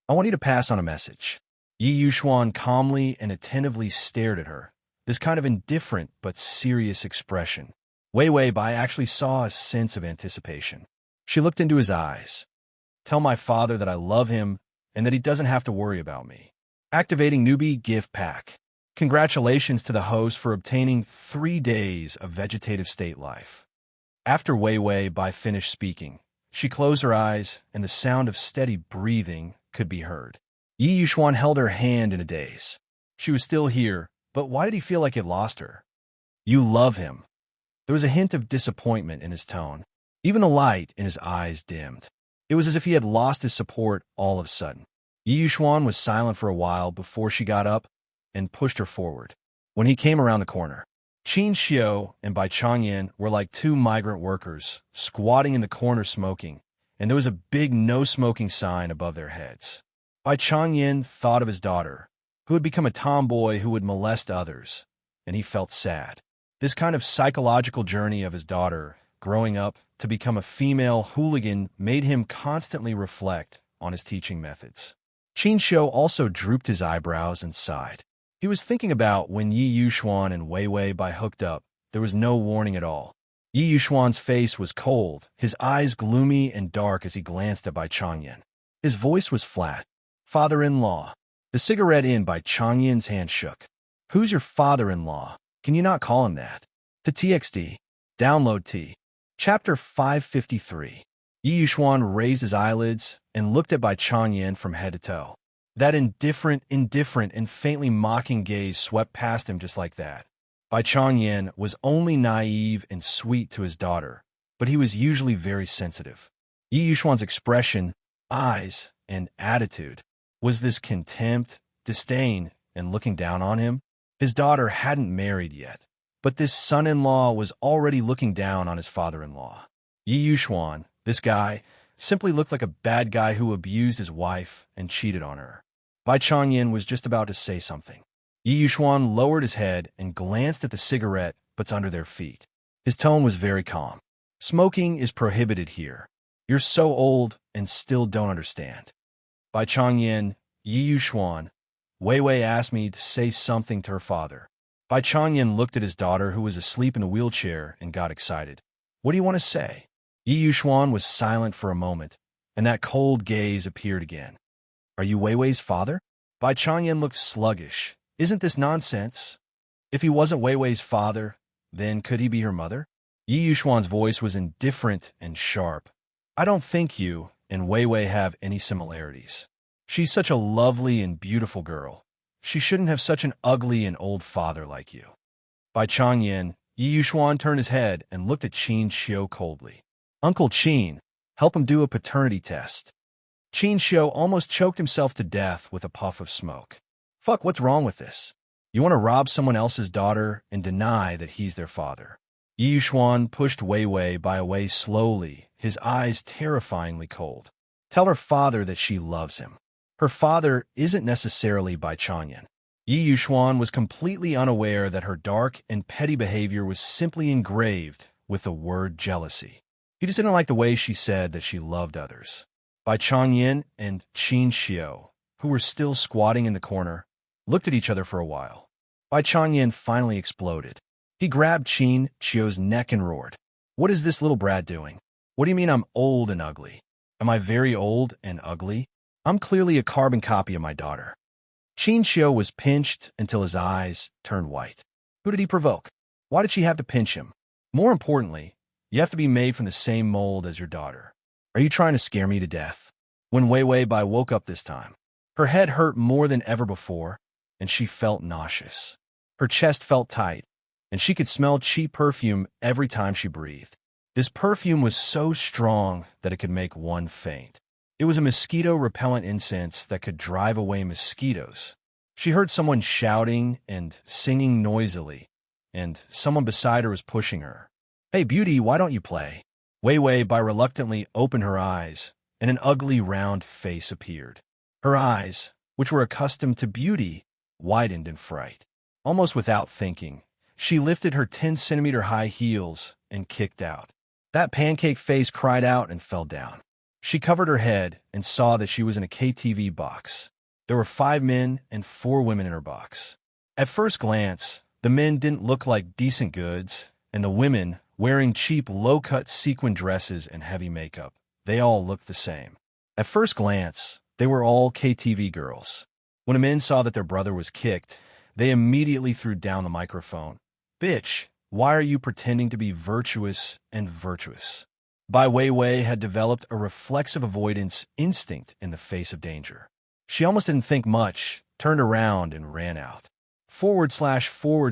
S1: I want you to pass on a message. Yi Yuxuan calmly and attentively stared at her, this kind of indifferent but serious expression. Wei Wei Bai actually saw a sense of anticipation. She looked into his eyes. Tell my father that I love him and that he doesn't have to worry about me. Activating newbie gift pack. Congratulations to the host for obtaining 3 days of vegetative state life. After Wei Wei Bai finished speaking, she closed her eyes and the sound of steady breathing could be heard. Yi Yuxuan held her hand in a daze. She was still here, but why did he feel like he had lost her? You love him. There was a hint of disappointment in his tone. Even the light in his eyes dimmed. It was as if he had lost his support all of a sudden. Yi Yuxuan was silent for a while before she got up and pushed her forward. When he came around the corner, Qin Xiu and Bai Changyan were like 2 migrant workers, squatting in the corner smoking, and there was a big no-smoking sign above their heads. Bai Changyan thought of his daughter, who had become a tomboy who would molest others, and he felt sad. This kind of psychological journey of his daughter, growing up to become a female hooligan, made him constantly reflect on his teaching methods. Qin Xiu also drooped his eyebrows and sighed. He was thinking about when Yi Yuxuan and Wei Wei Bai hooked up. There was no warning at all. Yi Yuxuan's face was cold, his eyes gloomy and dark as he glanced at Bai Changyan. His voice was flat. Father-in-law. The cigarette in Bai Changyan's hand shook. Who's your father-in-law? Can you not call him that? To TXT. Download T. Chapter 553. Yi Yuxuan raised his eyelids and looked at Bai Changyan from head to toe. That indifferent, and faintly mocking gaze swept past him just like that. Bai Changyan was only naive and sweet to his daughter, but he was usually very sensitive. Yi Yuxuan's expression, eyes, and attitude was this contempt, disdain, and looking down on him. His daughter hadn't married yet, but this son-in-law was already looking down on his father-in-law. Yi Yuxuan, this guy, simply looked like a bad guy who abused his wife and cheated on her. Bai Changyin was just about to say something. Yi Yuxuan lowered his head and glanced at the cigarette butts under their feet. His tone was very calm. Smoking is prohibited here. You're so old and still don't understand. Bai Changyin, Yi Yuxuan, Wei Wei asked me to say something to her father. Bai Changyin looked at his daughter who was asleep in a wheelchair and got excited. What do you want to say? Yi Yuxuan was silent for a moment, and that cold gaze appeared again. Are you Wei Wei's father? Bai Changyin looked sluggish. Isn't this nonsense? If he wasn't Wei Wei's father, then could he be her mother? Yi Yuxuan's voice was indifferent and sharp. I don't think you and Wei Wei have any similarities. She's such a lovely and beautiful girl. She shouldn't have such an ugly and old father like you. Bai Changyin, Yi Yuxuan turned his head and looked at Qin Xiu coldly. Uncle Qin, help him do a paternity test. Qin Xiu almost choked himself to death with a puff of smoke. Fuck, what's wrong with this? You want to rob someone else's daughter and deny that he's their father. Yi Yuxuan pushed Wei Wei Bai away slowly, his eyes terrifyingly cold. Tell her father that she loves him. Her father isn't necessarily Bai Changyin. Yi Yuxuan was completely unaware that her dark and petty behavior was simply engraved with the word jealousy. He just didn't like the way she said that she loved others. Bai Changyin and Qin Xiu, who were still squatting in the corner, looked at each other for a while. Bai Changyin finally exploded. He grabbed Qin Xiu's neck and roared. What is this little brat doing? What do you mean I'm old and ugly? Am I very old and ugly? I'm clearly a carbon copy of my daughter. Qin Xiu was pinched until his eyes turned white. Who did he provoke? Why did she have to pinch him? More importantly, you have to be made from the same mold as your daughter. Are you trying to scare me to death? When Wei Wei Bai woke up this time, her head hurt more than ever before, and she felt nauseous. Her chest felt tight, and she could smell cheap perfume every time she breathed. This perfume was so strong that it could make one faint. It was a mosquito-repellent incense that could drive away mosquitoes. She heard someone shouting and singing noisily, and someone beside her was pushing her. Hey, beauty, why don't you play? Wei Wei Bai reluctantly opened her eyes, and an ugly round face appeared. Her eyes, which were accustomed to beauty, widened in fright. Almost without thinking, she lifted her 10-centimeter high heels and kicked out. That pancake face cried out and fell down. She covered her head and saw that she was in a KTV box. There were 5 men and 4 women in her box. At first glance, the men didn't look like decent goods, and the women, wearing cheap low-cut sequin dresses and heavy makeup, they all looked the same. At first glance, they were all KTV girls. When the men saw that their brother was kicked, they immediately threw down the microphone. Bitch, why are you pretending to be virtuous and virtuous? Bai Wei Wei had developed a reflexive avoidance instinct in the face of danger. She almost didn't think much, turned around and ran out. / crossover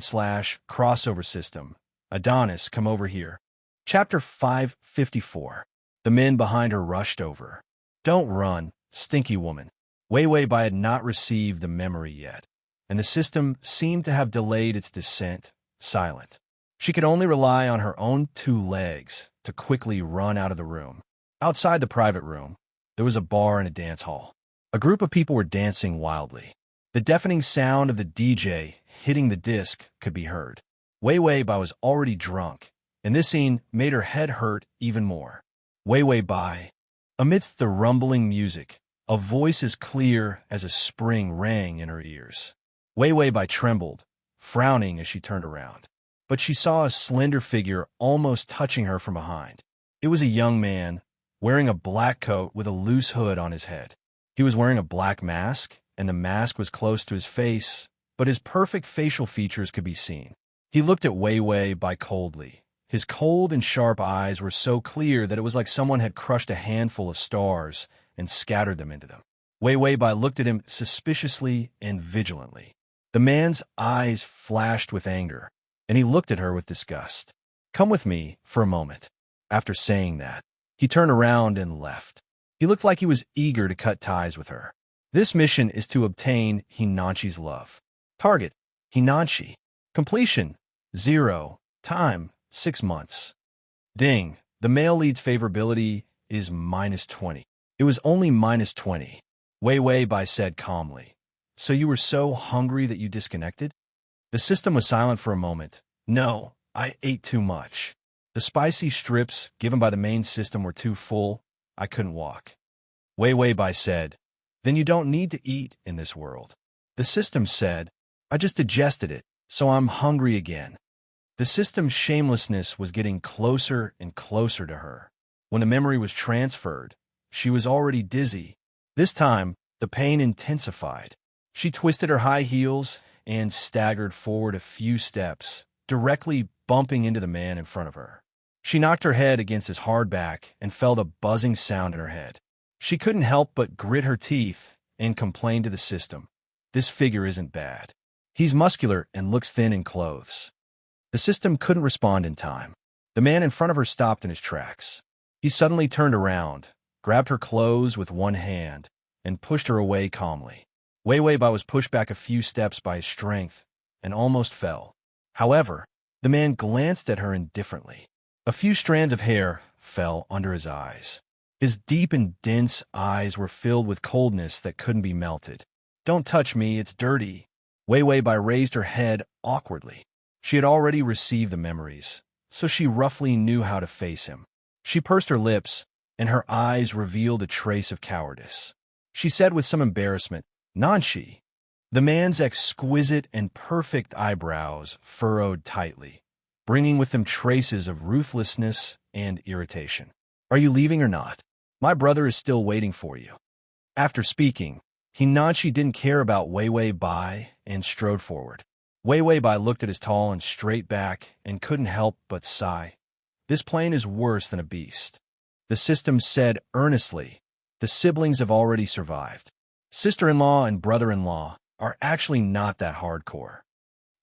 S1: system. Adonis, come over here. Chapter 554. The men behind her rushed over. Don't run, stinky woman. Wei Wei Bai had not received the memory yet, and the system seemed to have delayed its descent, silent. She could only rely on her own 2 legs to quickly run out of the room. Outside the private room, there was a bar and a dance hall. A group of people were dancing wildly. The deafening sound of the DJ hitting the disc could be heard. Wei Wei Bai was already drunk, and this scene made her head hurt even more. Wei Wei Bai. Amidst the rumbling music, a voice as clear as a spring rang in her ears. Wei Wei Bai trembled, frowning as she turned around. But she saw a slender figure almost touching her from behind. It was a young man, wearing a black coat with a loose hood on his head. He was wearing a black mask, and the mask was close to his face, but his perfect facial features could be seen. He looked at Wei Wei Bai coldly. His cold and sharp eyes were so clear that it was like someone had crushed a handful of stars and scattered them into them. Wei Wei Bai looked at him suspiciously and vigilantly. The man's eyes flashed with anger, and he looked at her with disgust. Come with me for a moment. After saying that, he turned around and left. He looked like he was eager to cut ties with her. This mission is to obtain Hinanchi's love. Target, Hinanchi. Completion, 0. Time, 6 months. Ding, The male lead's favorability is -20. It was only -20. Wei Wei Bai said calmly. So you were so hungry that you disconnected? The system was silent for a moment. No, I ate too much. The spicy strips given by the main system were too full. I couldn't walk. Wei Wei Bai said, then you don't need to eat in this world. The system said, I just digested it, so I'm hungry again. The system's shamelessness was getting closer and closer to her. When the memory was transferred, she was already dizzy. This time, the pain intensified. She twisted her high heels and staggered forward a few steps, directly bumping into the man in front of her. She knocked her head against his hard back and felt a buzzing sound in her head. She couldn't help but grit her teeth and complain to the system. This figure isn't bad. He's muscular and looks thin in clothes. The system couldn't respond in time. The man in front of her stopped in his tracks. He suddenly turned around, grabbed her clothes with one hand, and pushed her away calmly. Wei Wei Bai was pushed back a few steps by his strength and almost fell. However, the man glanced at her indifferently. A few strands of hair fell under his eyes. His deep and dense eyes were filled with coldness that couldn't be melted. Don't touch me, it's dirty. Wei Wei Bai raised her head awkwardly. She had already received the memories, so she roughly knew how to face him. She pursed her lips, and her eyes revealed a trace of cowardice. She said with some embarrassment, Nanshi. The man's exquisite and perfect eyebrows furrowed tightly, bringing with them traces of ruthlessness and irritation. Are you leaving or not? My brother is still waiting for you. After speaking, Nanshi didn't care about Wei Wei Bai and strode forward. Wei Wei Bai looked at his tall and straight back and couldn't help but sigh. This plane is worse than a beast. The system said earnestly, the siblings have already survived. Sister-in-law and brother-in-law are actually not that hardcore.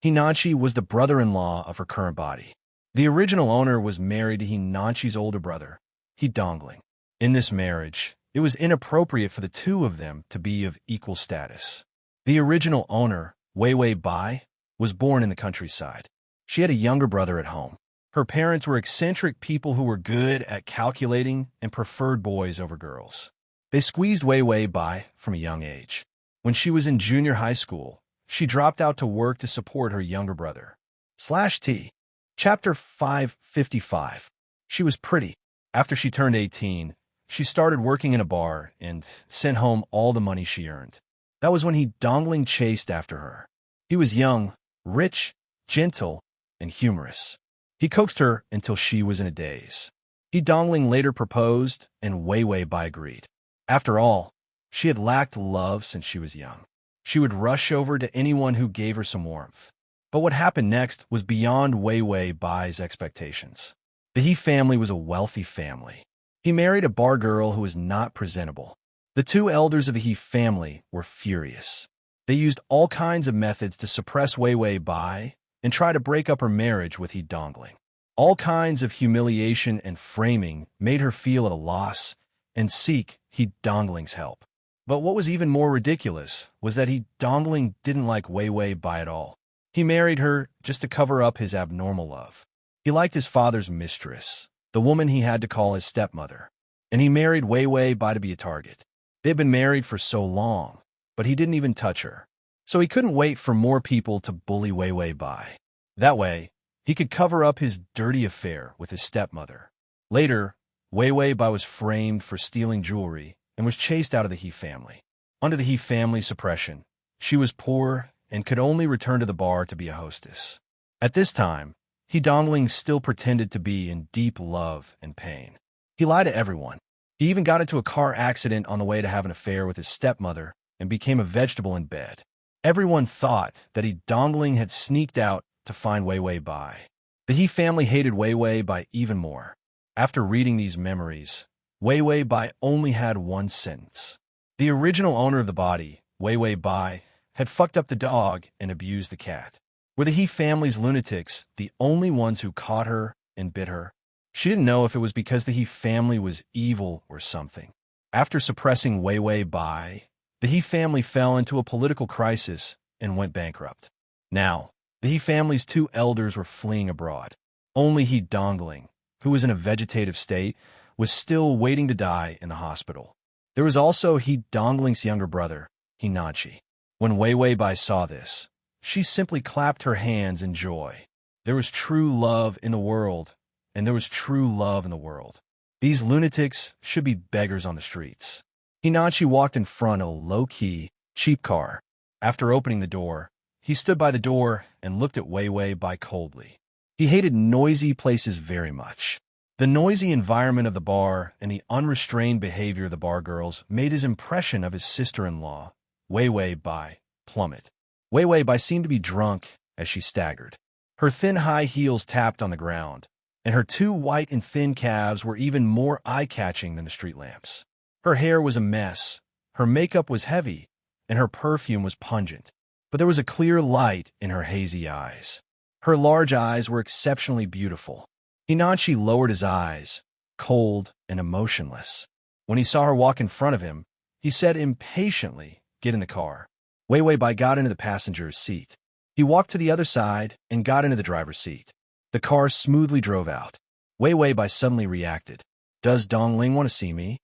S1: Hinanshi was the brother-in-law of her current body. The original owner was married to Hinanshi's older brother, Dongling. In this marriage, it was inappropriate for the two of them to be of equal status. The original owner, Wei Wei Bai, was born in the countryside. She had a younger brother at home. Her parents were eccentric people who were good at calculating and preferred boys over girls. They squeezed Wei Wei Bai from a young age. When she was in junior high school, she dropped out to work to support her younger brother. /T. Chapter 555. She was pretty. After she turned 18, she started working in a bar and sent home all the money she earned. That was when Dongling chased after her. He was young, rich, gentle, and humorous. He coaxed her until she was in a daze. Dongling later proposed, and Wei Wei Bai agreed. After all, she had lacked love since she was young. She would rush over to anyone who gave her some warmth. But what happened next was beyond Wei Wei Bai's expectations. The He family was a wealthy family. He married a bar girl who was not presentable. The two elders of the He family were furious. They used all kinds of methods to suppress Wei Wei Bai and try to break up her marriage with Dongling. All kinds of humiliation and framing made her feel at a loss and seek Dongling's help. But what was even more ridiculous was that Dongling didn't like Wei Wei Bai at all. He married her just to cover up his abnormal love. He liked his father's mistress, the woman he had to call his stepmother, and he married Wei Wei Bai to be a target. They had been married for so long, but he didn't even touch her. So he couldn't wait for more people to bully Wei Wei Bai. That way, he could cover up his dirty affair with his stepmother. Later, Wei Wei Bai was framed for stealing jewelry and was chased out of the He family. Under the He family suppression, she was poor and could only return to the bar to be a hostess. At this time, Dongling still pretended to be in deep love and pain. He lied to everyone. He even got into a car accident on the way to have an affair with his stepmother and became a vegetable in bed. Everyone thought that Dongling had sneaked out to find Wei Wei Bai. The He family hated Wei Wei Bai even more. After reading these memories, Wei Wei Bai only had one sentence. The original owner of the body, Wei Wei Bai, had fucked up the dog and abused the cat. Were the He family's lunatics the only ones who caught her and bit her? She didn't know if it was because the He family was evil or something. After suppressing Wei Wei Bai, the He family fell into a political crisis and went bankrupt. Now, the He family's two elders were fleeing abroad. Only Dongling, who was in a vegetative state, was still waiting to die in the hospital. There was also He Dongling's younger brother, Hinachi. When Wei Wei Bai saw this, she simply clapped her hands in joy. There was true love in the world, and there was true love in the world. These lunatics should be beggars on the streets. Hinachi walked in front of a low-key, cheap car. After opening the door, he stood by the door and looked at Wei Wei Bai coldly. He hated noisy places very much. The noisy environment of the bar and the unrestrained behavior of the bar girls made his impression of his sister-in-law, Wei Wei Bai, plummet. Wei Wei Bai seemed to be drunk as she staggered. Her thin high heels tapped on the ground, and her two white and thin calves were even more eye-catching than the street lamps. Her hair was a mess, her makeup was heavy, and her perfume was pungent, but there was a clear light in her hazy eyes. Her large eyes were exceptionally beautiful. Hinachi lowered his eyes, cold and emotionless. When he saw her walk in front of him, he said impatiently, "Get in the car." Wei Wei Bai got into the passenger's seat. He walked to the other side and got into the driver's seat. The car smoothly drove out. Wei Wei Bai suddenly reacted. "Does Dongling want to see me?"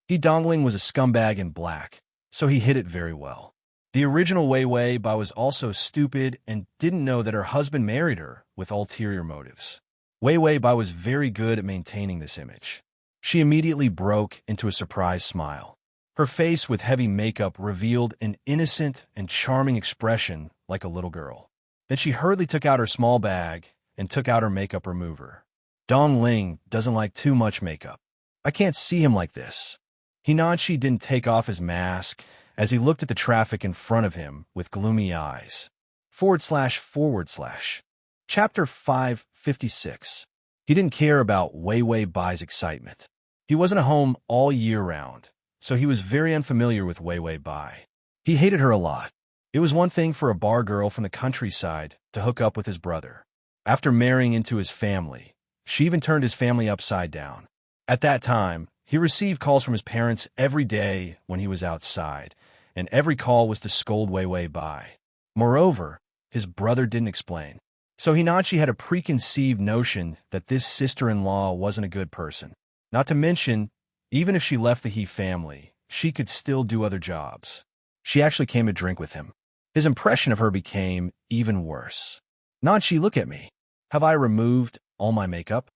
S1: He Dongling was a scumbag in black, so he hid it very well. The original Wei Wei Bai was also stupid and didn't know that her husband married her with ulterior motives. Wei Wei Bai was very good at maintaining this image. She immediately broke into a surprised smile. Her face with heavy makeup revealed an innocent and charming expression like a little girl. Then she hurriedly took out her small bag and took out her makeup remover. Dong Ling doesn't like too much makeup. I can't see him like this. Hinachi didn't take off his mask as he looked at the traffic in front of him with gloomy eyes. // Chapter 556. He didn't care about Wei Wei Bai's excitement. He wasn't at home all year round, so he was very unfamiliar with Wei Wei Bai. He hated her a lot. It was one thing for a bar girl from the countryside to hook up with his brother. After marrying into his family, she even turned his family upside down. At that time, he received calls from his parents every day when he was outside, and every call was to scold Wei Wei Bai. Moreover, his brother didn't explain. So Hinachi had a preconceived notion that this sister-in-law wasn't a good person. Not to mention, even if she left the He family, she could still do other jobs. She actually came to drink with him. His impression of her became even worse. "Nanchi, look at me. Have I removed all my makeup?"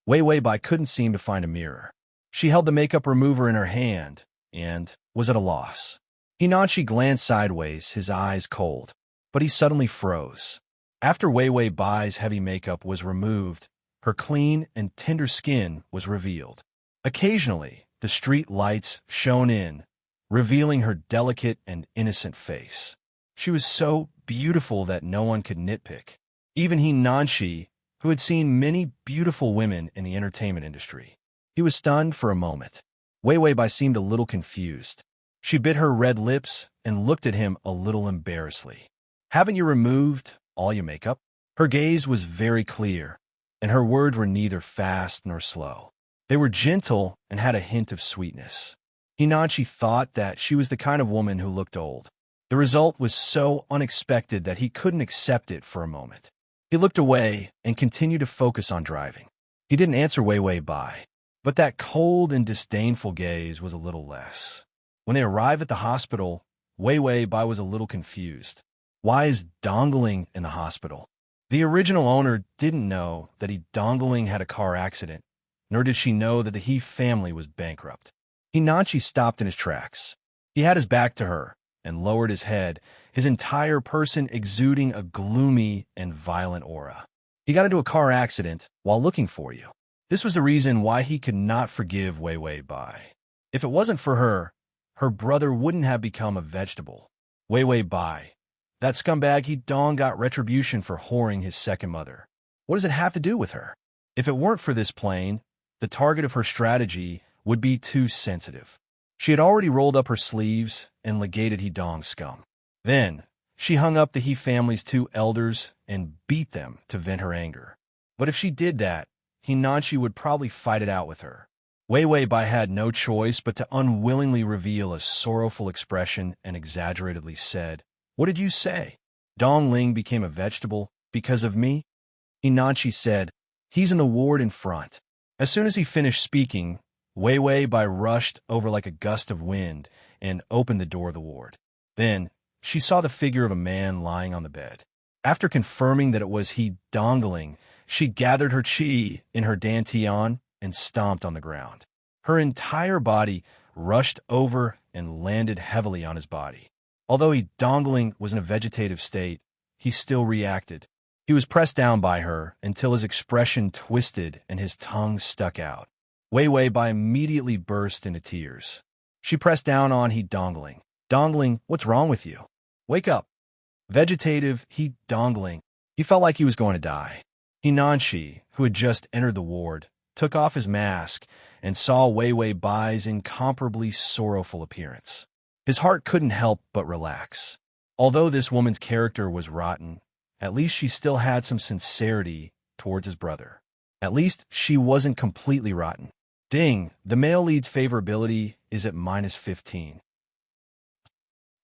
S1: Wei Wei Bai couldn't seem to find a mirror. She held the makeup remover in her hand and was at a loss. Hinachi glanced sideways, his eyes cold, but he suddenly froze. After Wei Wei Bai's heavy makeup was removed, her clean and tender skin was revealed. Occasionally, the street lights shone in, revealing her delicate and innocent face. She was so beautiful that no one could nitpick. Even Hinachi, who had seen many beautiful women in the entertainment industry. He was stunned for a moment. Wei Wei Bai seemed a little confused. She bit her red lips and looked at him a little embarrassedly. "Haven't you removed all your makeup?" Her gaze was very clear, and her words were neither fast nor slow. They were gentle and had a hint of sweetness. Hinachi thought that she was the kind of woman who looked old. The result was so unexpected that he couldn't accept it for a moment. He looked away and continued to focus on driving. He didn't answer Wei Wei Bai, but that cold and disdainful gaze was a little less. When they arrived at the hospital, Wei Wei Bai was a little confused. Why is Dongling in the hospital? The original owner didn't know that Dongling had a car accident, nor did she know that the He family was bankrupt. Hinachi stopped in his tracks. He had his back to her and lowered his head, his entire person exuding a gloomy and violent aura. "He got into a car accident while looking for you." This was the reason why he could not forgive Wei Wei Bai. If it wasn't for her, her brother wouldn't have become a vegetable. Wei Wei Bai, that scumbag He Dong, got retribution for whoring his second mother. What does it have to do with her? If it weren't for this plane, the target of her strategy would be too sensitive. She had already rolled up her sleeves and legated He Dong's scum. Then, she hung up the He family's two elders and beat them to vent her anger. But if she did that, Hinachi would probably fight it out with her. Wei Wei Bai had no choice but to unwillingly reveal a sorrowful expression and exaggeratedly said, "What did you say? Dong Ling became a vegetable because of me?" Hinachi said, "He's in the ward in front. As soon as he finished speaking, Wei Wei Bai rushed over like a gust of wind and opened the door of the ward. Then, she saw the figure of a man lying on the bed. After confirming that it was he Dongling, she gathered her chi in her dantian and stomped on the ground. Her entire body rushed over and landed heavily on his body. Although he Dongling was in a vegetative state, he still reacted. He was pressed down by her until his expression twisted and his tongue stuck out. Wei Wei Bai immediately burst into tears. She pressed down on he Dongling. Dongling, what's wrong with you? Wake up. Vegetative, he Dongling. He felt like he was going to die. He Nanshi, who had just entered the ward, took off his mask and saw Wei Wei Bai's incomparably sorrowful appearance. His heart couldn't help but relax. Although this woman's character was rotten, at least she still had some sincerity towards his brother. At least she wasn't completely rotten. Ding, the male lead's favorability is at -15.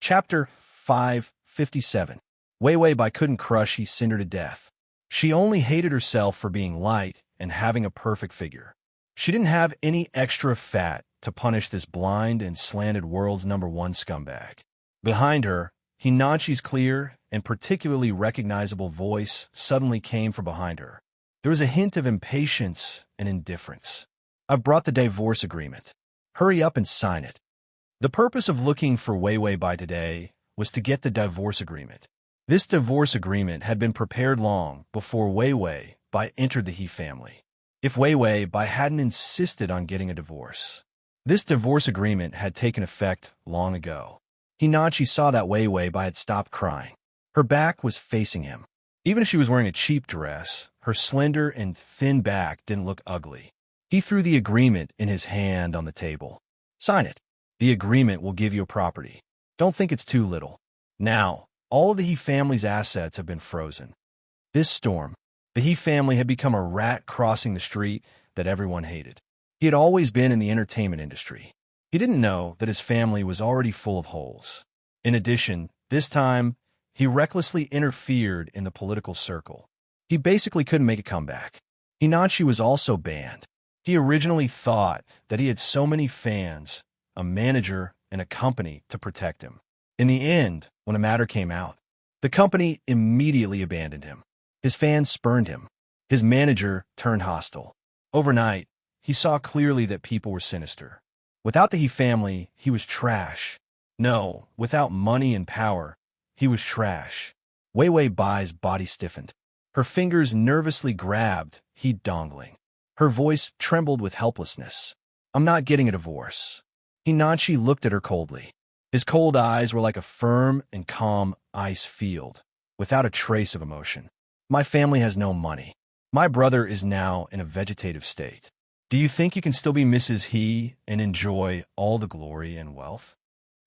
S1: Chapter 557. Wei Wei Bai couldn't crush he Cinder to death. She only hated herself for being light and having a perfect figure. She didn't have any extra fat to punish this blind and slanted world's #1 scumbag. Behind her, Hinachi's clear and particularly recognizable voice suddenly came from behind her. There was a hint of impatience and indifference. I've brought the divorce agreement. Hurry up and sign it. The purpose of looking for Wei Wei Bai today was to get the divorce agreement. This divorce agreement had been prepared long before Wei Wei Bai entered the He family. If Wei Wei Bai hadn't insisted on getting a divorce, this divorce agreement had taken effect long ago. Hinachi saw that Wei Wei Bai had stopped crying. Her back was facing him. Even if she was wearing a cheap dress, her slender and thin back didn't look ugly. He threw the agreement in his hand on the table. Sign it. The agreement will give you a property. Don't think it's too little. Now, all of the He family's assets have been frozen. This storm, the He family had become a rat crossing the street that everyone hated. He had always been in the entertainment industry. He didn't know that his family was already full of holes. In addition, this time, he recklessly interfered in the political circle. He basically couldn't make a comeback. Hinachi was also banned. He originally thought that he had so many fans, a manager, and a company to protect him. In the end, when a matter came out, the company immediately abandoned him. His fans spurned him. His manager turned hostile. Overnight, he saw clearly that people were sinister. Without the He family, he was trash. No, without money and power, he was trash. Wei Wei Bai's body stiffened. Her fingers nervously grabbed He Dongling. Her voice trembled with helplessness. I'm not getting a divorce. Hinachi looked at her coldly. His cold eyes were like a firm and calm ice field, without a trace of emotion. My family has no money. My brother is now in a vegetative state. Do you think you can still be Mrs. He and enjoy all the glory and wealth?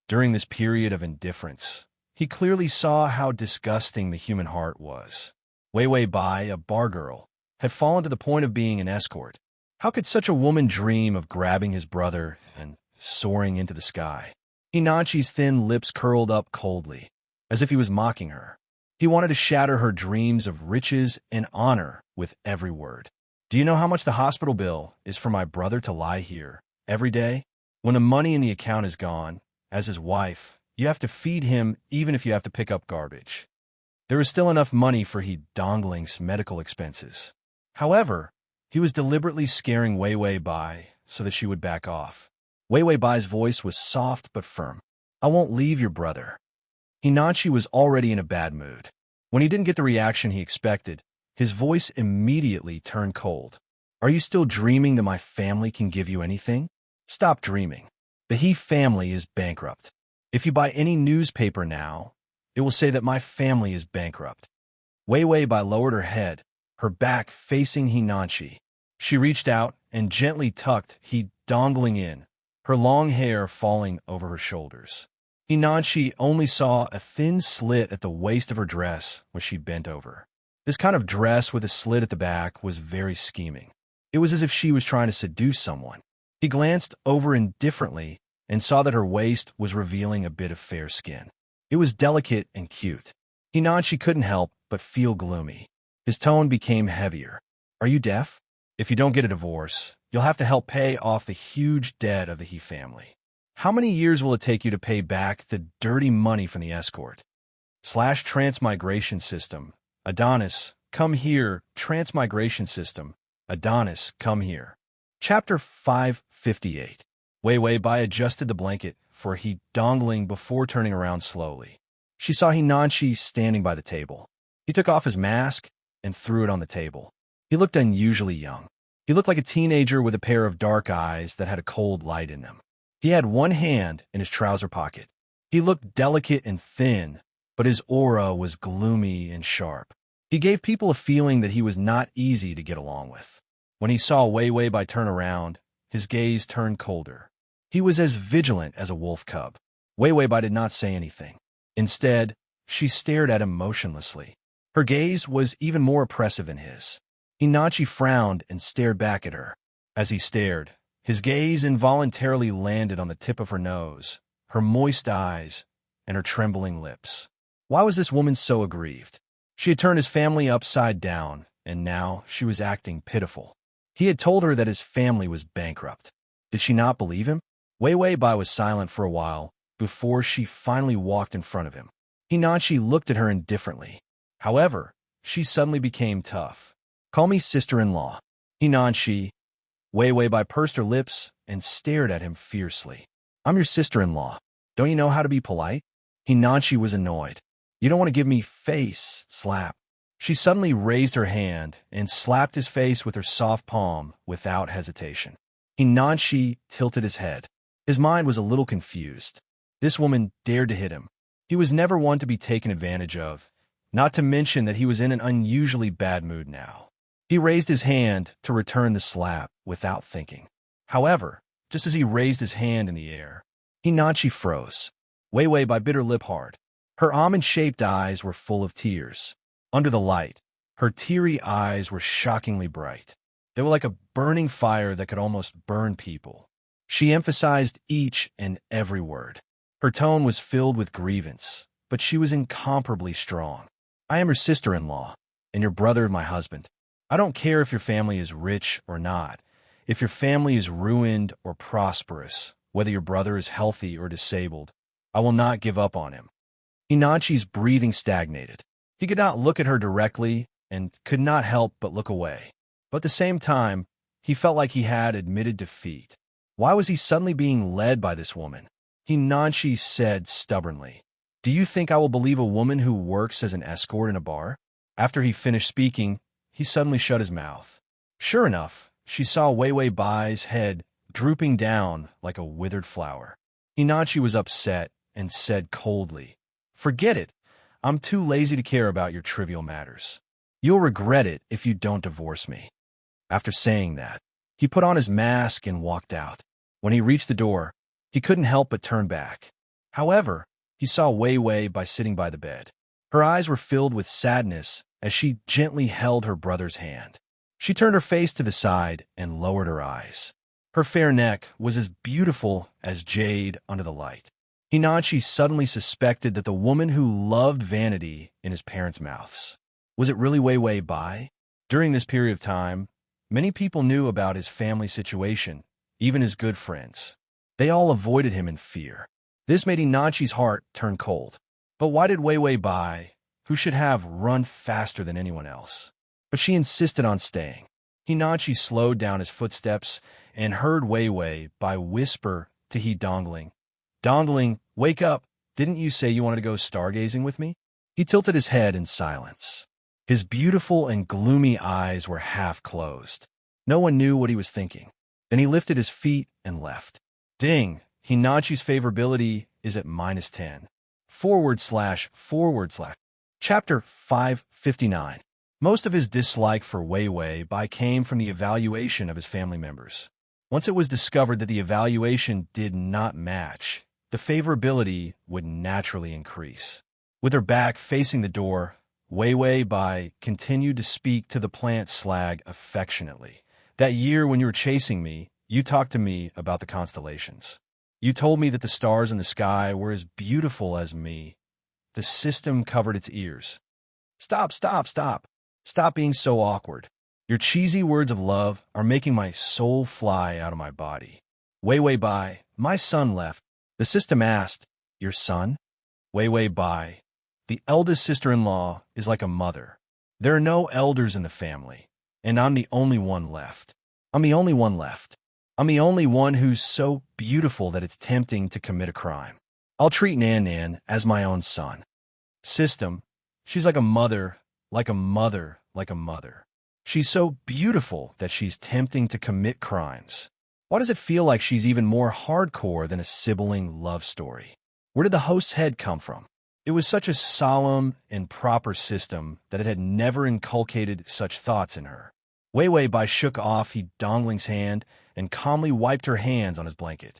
S1: During this period of indifference, he clearly saw how disgusting the human heart was. Wei Wei Bai, a bar girl, had fallen to the point of being an escort. How could such a woman dream of grabbing his brother and soaring into the sky? Hinachi's thin lips curled up coldly, as if he was mocking her. He wanted to shatter her dreams of riches and honor with every word. Do you know how much the hospital bill is for my brother to lie here every day? When the money in the account is gone, as his wife, you have to feed him even if you have to pick up garbage. There is still enough money for He Dongling's medical expenses. However, he was deliberately scaring Wei Wei Bai so that she would back off. Wei Wei Bai's voice was soft but firm. I won't leave your brother. Hinachi was already in a bad mood. When he didn't get the reaction he expected, his voice immediately turned cold. Are you still dreaming that my family can give you anything? Stop dreaming. The He family is bankrupt. If you buy any newspaper now, it will say that my family is bankrupt. Wei Wei Bai lowered her head, her back facing Hinachi. She reached out and gently tucked He Dongling in, her long hair falling over her shoulders. Hinachi only saw a thin slit at the waist of her dress when she bent over. This kind of dress with a slit at the back was very scheming. It was as if she was trying to seduce someone. He glanced over indifferently and saw that her waist was revealing a bit of fair skin. It was delicate and cute. Hinachi couldn't help but feel gloomy. His tone became heavier. Are you deaf? If you don't get a divorce, you'll have to help pay off the huge debt of the He family. How many years will it take you to pay back the dirty money from the escort? Transmigration system. Adonis, come here. Transmigration system. Adonis, come here. Chapter 558. Wei Wei Bai adjusted the blanket for he dongling before turning around slowly. She saw Hinanchi standing by the table. He took off his mask and threw it on the table. He looked unusually young. He looked like a teenager with a pair of dark eyes that had a cold light in them. He had one hand in his trouser pocket. He looked delicate and thin, but his aura was gloomy and sharp. He gave people a feeling that he was not easy to get along with. When he saw Wei Wei Bai turn around, his gaze turned colder. He was as vigilant as a wolf cub. Wei Wei Bai did not say anything. Instead, she stared at him motionlessly. Her gaze was even more oppressive than his. Hinanchi frowned and stared back at her. As he stared, his gaze involuntarily landed on the tip of her nose, her moist eyes, and her trembling lips. Why was this woman so aggrieved? She had turned his family upside down, and now she was acting pitiful. He had told her that his family was bankrupt. Did she not believe him? Wei Wei Bai was silent for a while before she finally walked in front of him. Hinanchi looked at her indifferently. However, she suddenly became tough. Call me sister-in-law. Hinanchi. Wei Wei Bai pursed her lips and stared at him fiercely. I'm your sister-in-law. Don't you know how to be polite? Hinanchi was annoyed. You don't want to give me face slap. She suddenly raised her hand and slapped his face with her soft palm without hesitation. Hinanchi tilted his head. His mind was a little confused. This woman dared to hit him. He was never one to be taken advantage of, not to mention that he was in an unusually bad mood now. He raised his hand to return the slap without thinking. However, just as he raised his hand in the air, Hinanchi froze. Wei Wei Bai bit her lip hard. Her almond-shaped eyes were full of tears. Under the light, her teary eyes were shockingly bright. They were like a burning fire that could almost burn people. She emphasized each and every word. Her tone was filled with grievance, but she was incomparably strong. I am your sister-in-law, and your brother my husband. I don't care if your family is rich or not, if your family is ruined or prosperous, whether your brother is healthy or disabled. I will not give up on him. Hinanchi's breathing stagnated. He could not look at her directly and could not help but look away. But at the same time, he felt like he had admitted defeat. Why was he suddenly being led by this woman? Hinanchi said stubbornly, Do you think I will believe a woman who works as an escort in a bar? After he finished speaking, he suddenly shut his mouth. Sure enough, she saw Wei Wei Bai's head drooping down like a withered flower. Hinanchi was upset and said coldly, Forget it. I'm too lazy to care about your trivial matters. You'll regret it if you don't divorce me. After saying that, he put on his mask and walked out. When he reached the door, he couldn't help but turn back. However, he saw Wei Wei Bai sitting by the bed. Her eyes were filled with sadness as she gently held her brother's hand. She turned her face to the side and lowered her eyes. Her fair neck was as beautiful as jade under the light. Hinanchi suddenly suspected that the woman who loved vanity in his parents' mouths. Was it really Wei Wei Bai? During this period of time, many people knew about his family situation, even his good friends. They all avoided him in fear. This made Hinanchi's heart turn cold. But why did Wei Wei Bai, who should have run faster than anyone else? But she insisted on staying. Hinanchi slowed down his footsteps and heard Wei Wei Bai whisper to He Dongling, Dongling, wake up. Didn't you say you wanted to go stargazing with me? He tilted his head in silence. His beautiful and gloomy eyes were half closed. No one knew what he was thinking. Then he lifted his feet and left. Ding! Hinanchi's favorability is at -10. // Chapter 559. Most of his dislike for Wei Wei Bai came from the evaluation of his family members. Once it was discovered that the evaluation did not match, the favorability would naturally increase. With her back facing the door, Wei Wei Bai continued to speak to the plant slag affectionately. That year when you were chasing me, you talked to me about the constellations. You told me that the stars in the sky were as beautiful as me. The system covered its ears. Stop. Stop being so awkward. Your cheesy words of love are making my soul fly out of my body. Way by, my son left. The system asked, your son? Way by. The eldest sister-in-law is like a mother. There are no elders in the family, and I'm the only one left. I'm the only one left. I'm the only one who's so beautiful that it's tempting to commit a crime. I'll treat Nan as my own son. System, she's like a mother, like a mother, like a mother. She's so beautiful that she's tempting to commit crimes. Why does it feel like she's even more hardcore than a sibling love story? Where did the host's head come from? It was such a solemn and proper system that it had never inculcated such thoughts in her. Wei Bai shook off Dongling's hand and calmly wiped her hands on his blanket.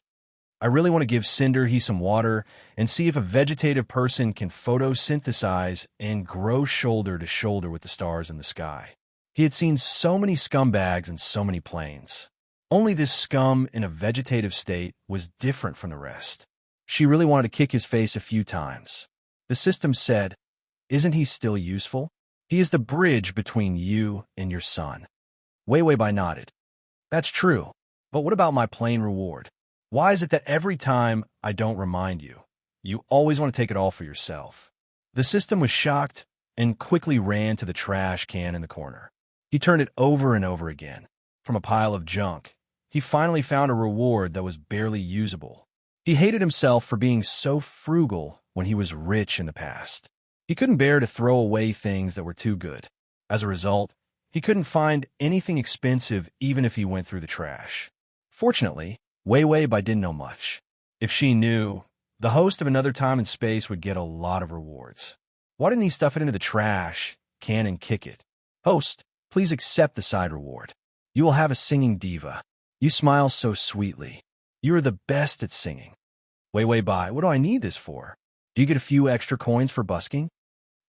S1: I really want to give Cinder some water and see if a vegetative person can photosynthesize and grow shoulder to shoulder with the stars in the sky. He had seen so many scumbags and so many planes. Only this scum in a vegetative state was different from the rest. She really wanted to kick his face a few times. The system said, isn't he still useful? He is the bridge between you and your son. Wei Bai nodded. That's true, but what about my plain reward? Why is it that every time I don't remind you, you always want to take it all for yourself? The system was shocked and quickly ran to the trash can in the corner. He turned it over and over again. From a pile of junk, he finally found a reward that was barely usable. He hated himself for being so frugal when he was rich in the past. He couldn't bear to throw away things that were too good. As a result, he couldn't find anything expensive even if he went through the trash. Fortunately, Wei Bai didn't know much. If she knew, the host of Another Time and Space would get a lot of rewards. Why didn't he stuff it into the trash can and kick it? Host, please accept the side reward. You will have a singing diva. You smile so sweetly. You are the best at singing. Wei Bai, what do I need this for? Do you get a few extra coins for busking?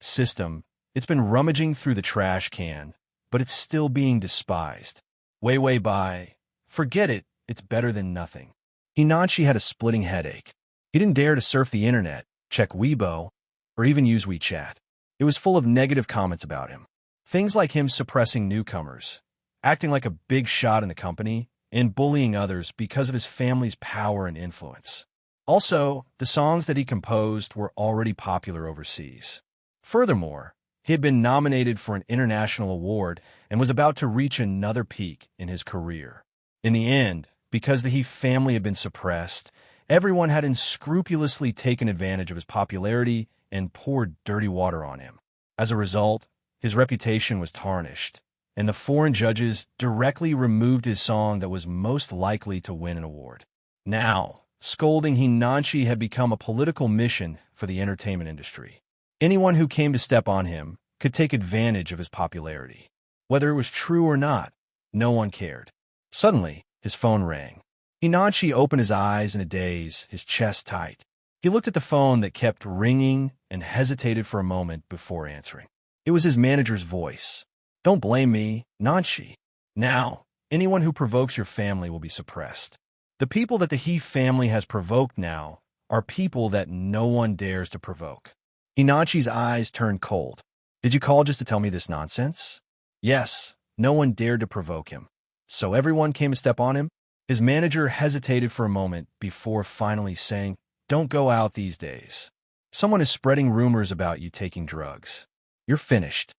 S1: System, it's been rummaging through the trash can, but it's still being despised. Wei Bai, forget it. It's better than nothing. Hinanchi had a splitting headache. He didn't dare to surf the internet, check Weibo, or even use WeChat. It was full of negative comments about him. Things like him suppressing newcomers, acting like a big shot in the company, and bullying others because of his family's power and influence. Also, the songs that he composed were already popular overseas. Furthermore, he had been nominated for an international award and was about to reach another peak in his career. In the end, because the He family had been suppressed, everyone had unscrupulously taken advantage of his popularity and poured dirty water on him. As a result, his reputation was tarnished, and the foreign judges directly removed his song that was most likely to win an award. Now, scolding Hinanchi had become a political mission for the entertainment industry. Anyone who came to step on him could take advantage of his popularity. Whether it was true or not, no one cared. Suddenly, his phone rang. Hinanchi opened his eyes in a daze, his chest tight. He looked at the phone that kept ringing and hesitated for a moment before answering. It was his manager's voice. Don't blame me, Nanchi. Now, anyone who provokes your family will be suppressed. The people that the He family has provoked now are people that no one dares to provoke. Hinanchi's eyes turned cold. Did you call just to tell me this nonsense? Yes, no one dared to provoke him. So everyone came to step on him? His manager hesitated for a moment before finally saying, don't go out these days. Someone is spreading rumors about you taking drugs. You're finished.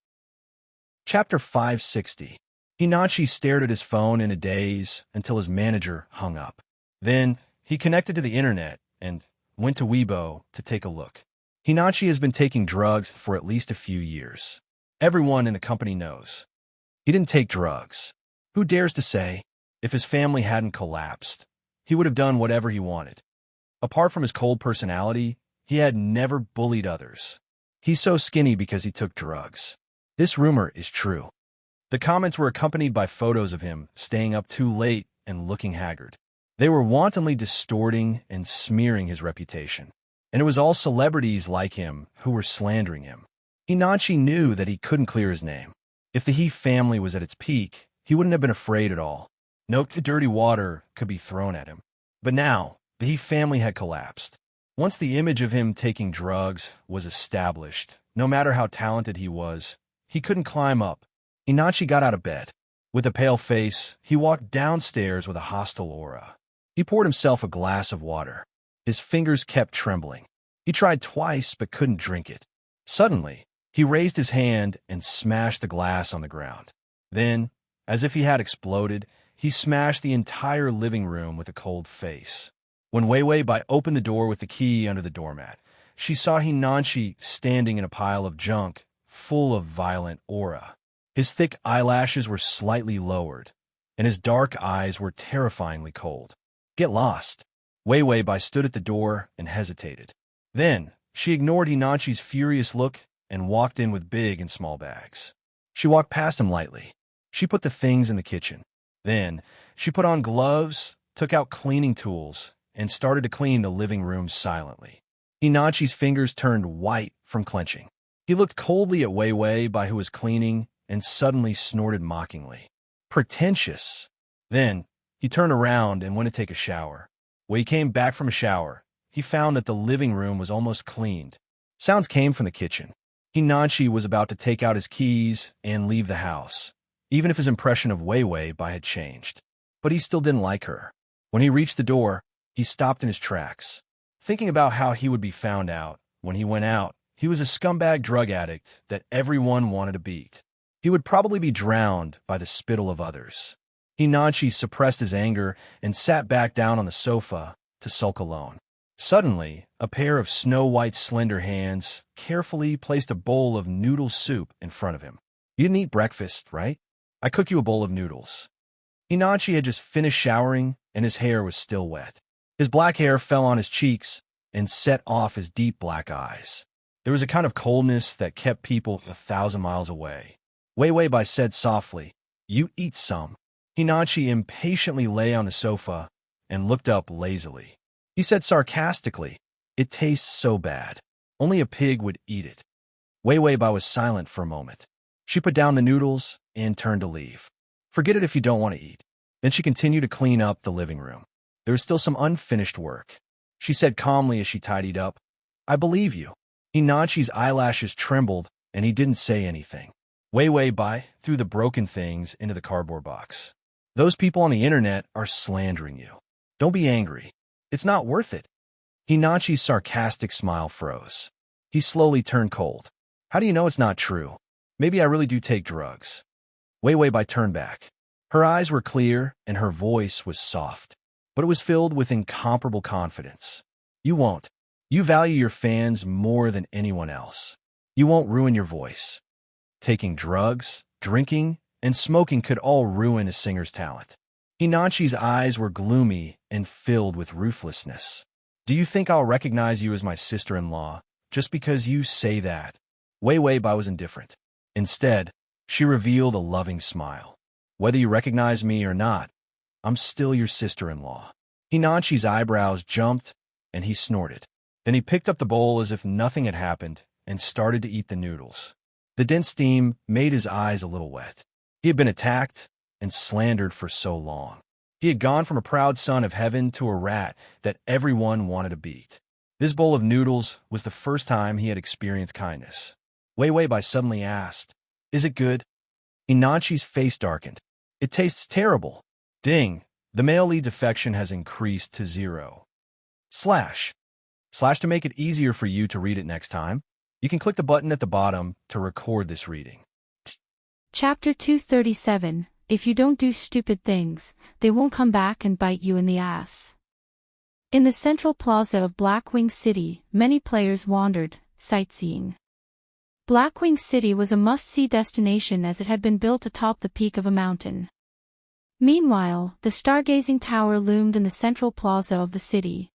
S1: Chapter 560. Hinanchi stared at his phone in a daze until his manager hung up. Then, he connected to the internet and went to Weibo to take a look. Hinanchi has been taking drugs for at least a few years. Everyone in the company knows. He didn't take drugs. Who dares to say, if his family hadn't collapsed, he would have done whatever he wanted. Apart from his cold personality, he had never bullied others. He's so skinny because he took drugs. This rumor is true. The comments were accompanied by photos of him staying up too late and looking haggard. They were wantonly distorting and smearing his reputation. And it was all celebrities like him who were slandering him. Hinanchi knew that he couldn't clear his name. If the He family was at its peak, he wouldn't have been afraid at all. No dirty water could be thrown at him. But now, the He family had collapsed. Once the image of him taking drugs was established, no matter how talented he was, he couldn't climb up. Hinanchi got out of bed. With a pale face, he walked downstairs with a hostile aura. He poured himself a glass of water. His fingers kept trembling. He tried twice but couldn't drink it. Suddenly, he raised his hand and smashed the glass on the ground. Then, as if he had exploded, he smashed the entire living room with a cold face. When Wei Wei Bai opened the door with the key under the doormat, she saw Hinanchi standing in a pile of junk, full of violent aura. His thick eyelashes were slightly lowered, and his dark eyes were terrifyingly cold. "Get lost." Wei Wei Bai stood at the door and hesitated. Then, she ignored Hinanchi's furious look and walked in with big and small bags. She walked past him lightly. She put the things in the kitchen. Then, she put on gloves, took out cleaning tools, and started to clean the living room silently. Hinanchi's fingers turned white from clenching. He looked coldly at Wei Wei Bai, who was cleaning, and suddenly snorted mockingly. Pretentious. Then, he turned around and went to take a shower. When he came back from a shower, he found that the living room was almost cleaned. Sounds came from the kitchen. Hinanchi was about to take out his keys and leave the house, even if his impression of Wei Wei Bai had changed. But he still didn't like her. When he reached the door, he stopped in his tracks, thinking about how he would be found out. When he went out, he was a scumbag drug addict that everyone wanted to beat. He would probably be drowned by the spittle of others. Hinanchi suppressed his anger and sat back down on the sofa to sulk alone. Suddenly, a pair of snow-white slender hands carefully placed a bowl of noodle soup in front of him. "You didn't eat breakfast, right? I cook you a bowl of noodles." Hinanchi had just finished showering, and his hair was still wet. His black hair fell on his cheeks and set off his deep black eyes. There was a kind of coldness that kept people 1,000 miles away. Wei Wei Bai said softly, "You eat some." Hinanchi impatiently lay on the sofa and looked up lazily. He said sarcastically, "It tastes so bad. Only a pig would eat it." Wei Wei Bai was silent for a moment. She put down the noodles and turned to leave. "Forget it if you don't want to eat." Then she continued to clean up the living room. There was still some unfinished work. She said calmly as she tidied up, "I believe you." Hinanchi's eyelashes trembled, and he didn't say anything. Wei Wei Bai threw the broken things into the cardboard box. "Those people on the internet are slandering you. Don't be angry. It's not worth it." Hinanchi's sarcastic smile froze. He slowly turned cold. "How do you know it's not true? Maybe I really do take drugs." Wei Wei Bai turned back. Her eyes were clear and her voice was soft, but it was filled with incomparable confidence. "You won't. You value your fans more than anyone else. You won't ruin your voice. Taking drugs, drinking, and smoking could all ruin a singer's talent." Hinanchi's eyes were gloomy and filled with ruthlessness. "Do you think I'll recognize you as my sister-in-law just because you say that?" Wei Wei Bai was indifferent. Instead, she revealed a loving smile. "Whether you recognize me or not, I'm still your sister-in-law." Hinanchi's eyebrows jumped, and he snorted. Then he picked up the bowl as if nothing had happened and started to eat the noodles. The dense steam made his eyes a little wet. He had been attacked and slandered for so long. He had gone from a proud son of heaven to a rat that everyone wanted to beat. This bowl of noodles was the first time he had experienced kindness. Wei Wei Bai suddenly asked, "Is it good?" Hinanchi's face darkened. "It tastes terrible." Ding! The male lead's affection has increased to 0. Slash to make it easier for you to read it next time, you can click the button at the bottom to record this reading.
S2: Chapter 237. If you don't do stupid things, they won't come back and bite you in the ass. In the central plaza of Blackwing City, many players wandered, sightseeing. Blackwing City was a must-see destination as it had been built atop the peak of a mountain. Meanwhile, the stargazing tower loomed in the central plaza of the city.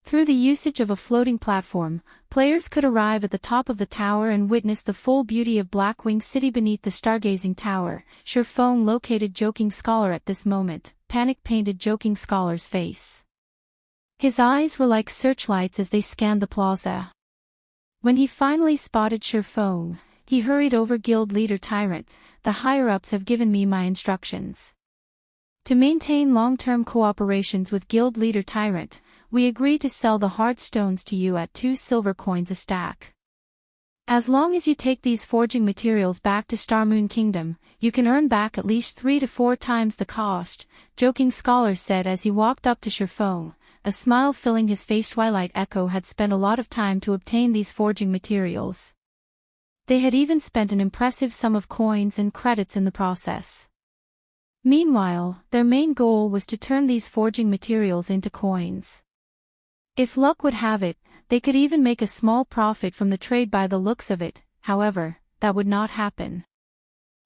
S2: Through the usage of a floating platform, players could arrive at the top of the tower and witness the full beauty of Blackwing City beneath the stargazing tower. Sherphone located Joking Scholar at this moment, panic-painted Joking Scholar's face. His eyes were like searchlights as they scanned the plaza. When he finally spotted Sherphone, he hurried over. "Guild Leader Tyrant, the higher-ups have given me my instructions. To maintain long-term cooperations with Guild Leader Tyrant, we agree to sell the hard stones to you at 2 silver coins a stack. As long as you take these forging materials back to Starmoon Kingdom, you can earn back at least 3 to 4 times the cost, Joking Scholar said as he walked up to Shifeng, a smile filling his face. Twilight Echo had spent a lot of time to obtain these forging materials. They had even spent an impressive sum of coins and credits in the process. Meanwhile, their main goal was to turn these forging materials into coins. If luck would have it, they could even make a small profit from the trade by the looks of it. However, that would not happen.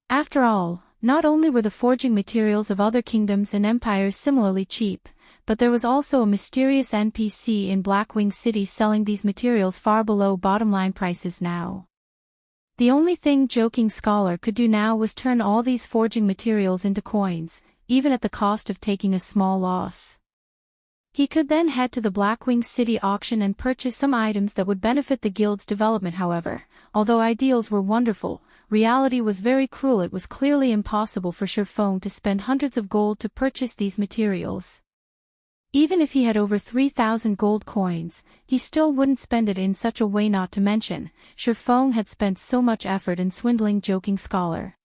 S2: After all, not only were the forging materials of other kingdoms and empires similarly cheap, but there was also a mysterious NPC in Blackwing City selling these materials far below bottom-line prices now. The only thing Joking Scholar could do now was turn all these forging materials into coins, even at the cost of taking a small loss. He could then head to the Blackwing City auction and purchase some items that would benefit the guild's development. However, although ideals were wonderful, reality was very cruel. It was clearly impossible for Shifeng to spend hundreds of gold to purchase these materials. Even if he had over 3,000 gold coins, he still wouldn't spend it in such a way. Not to mention, Shifeng had spent so much effort in swindling Joking Scholar.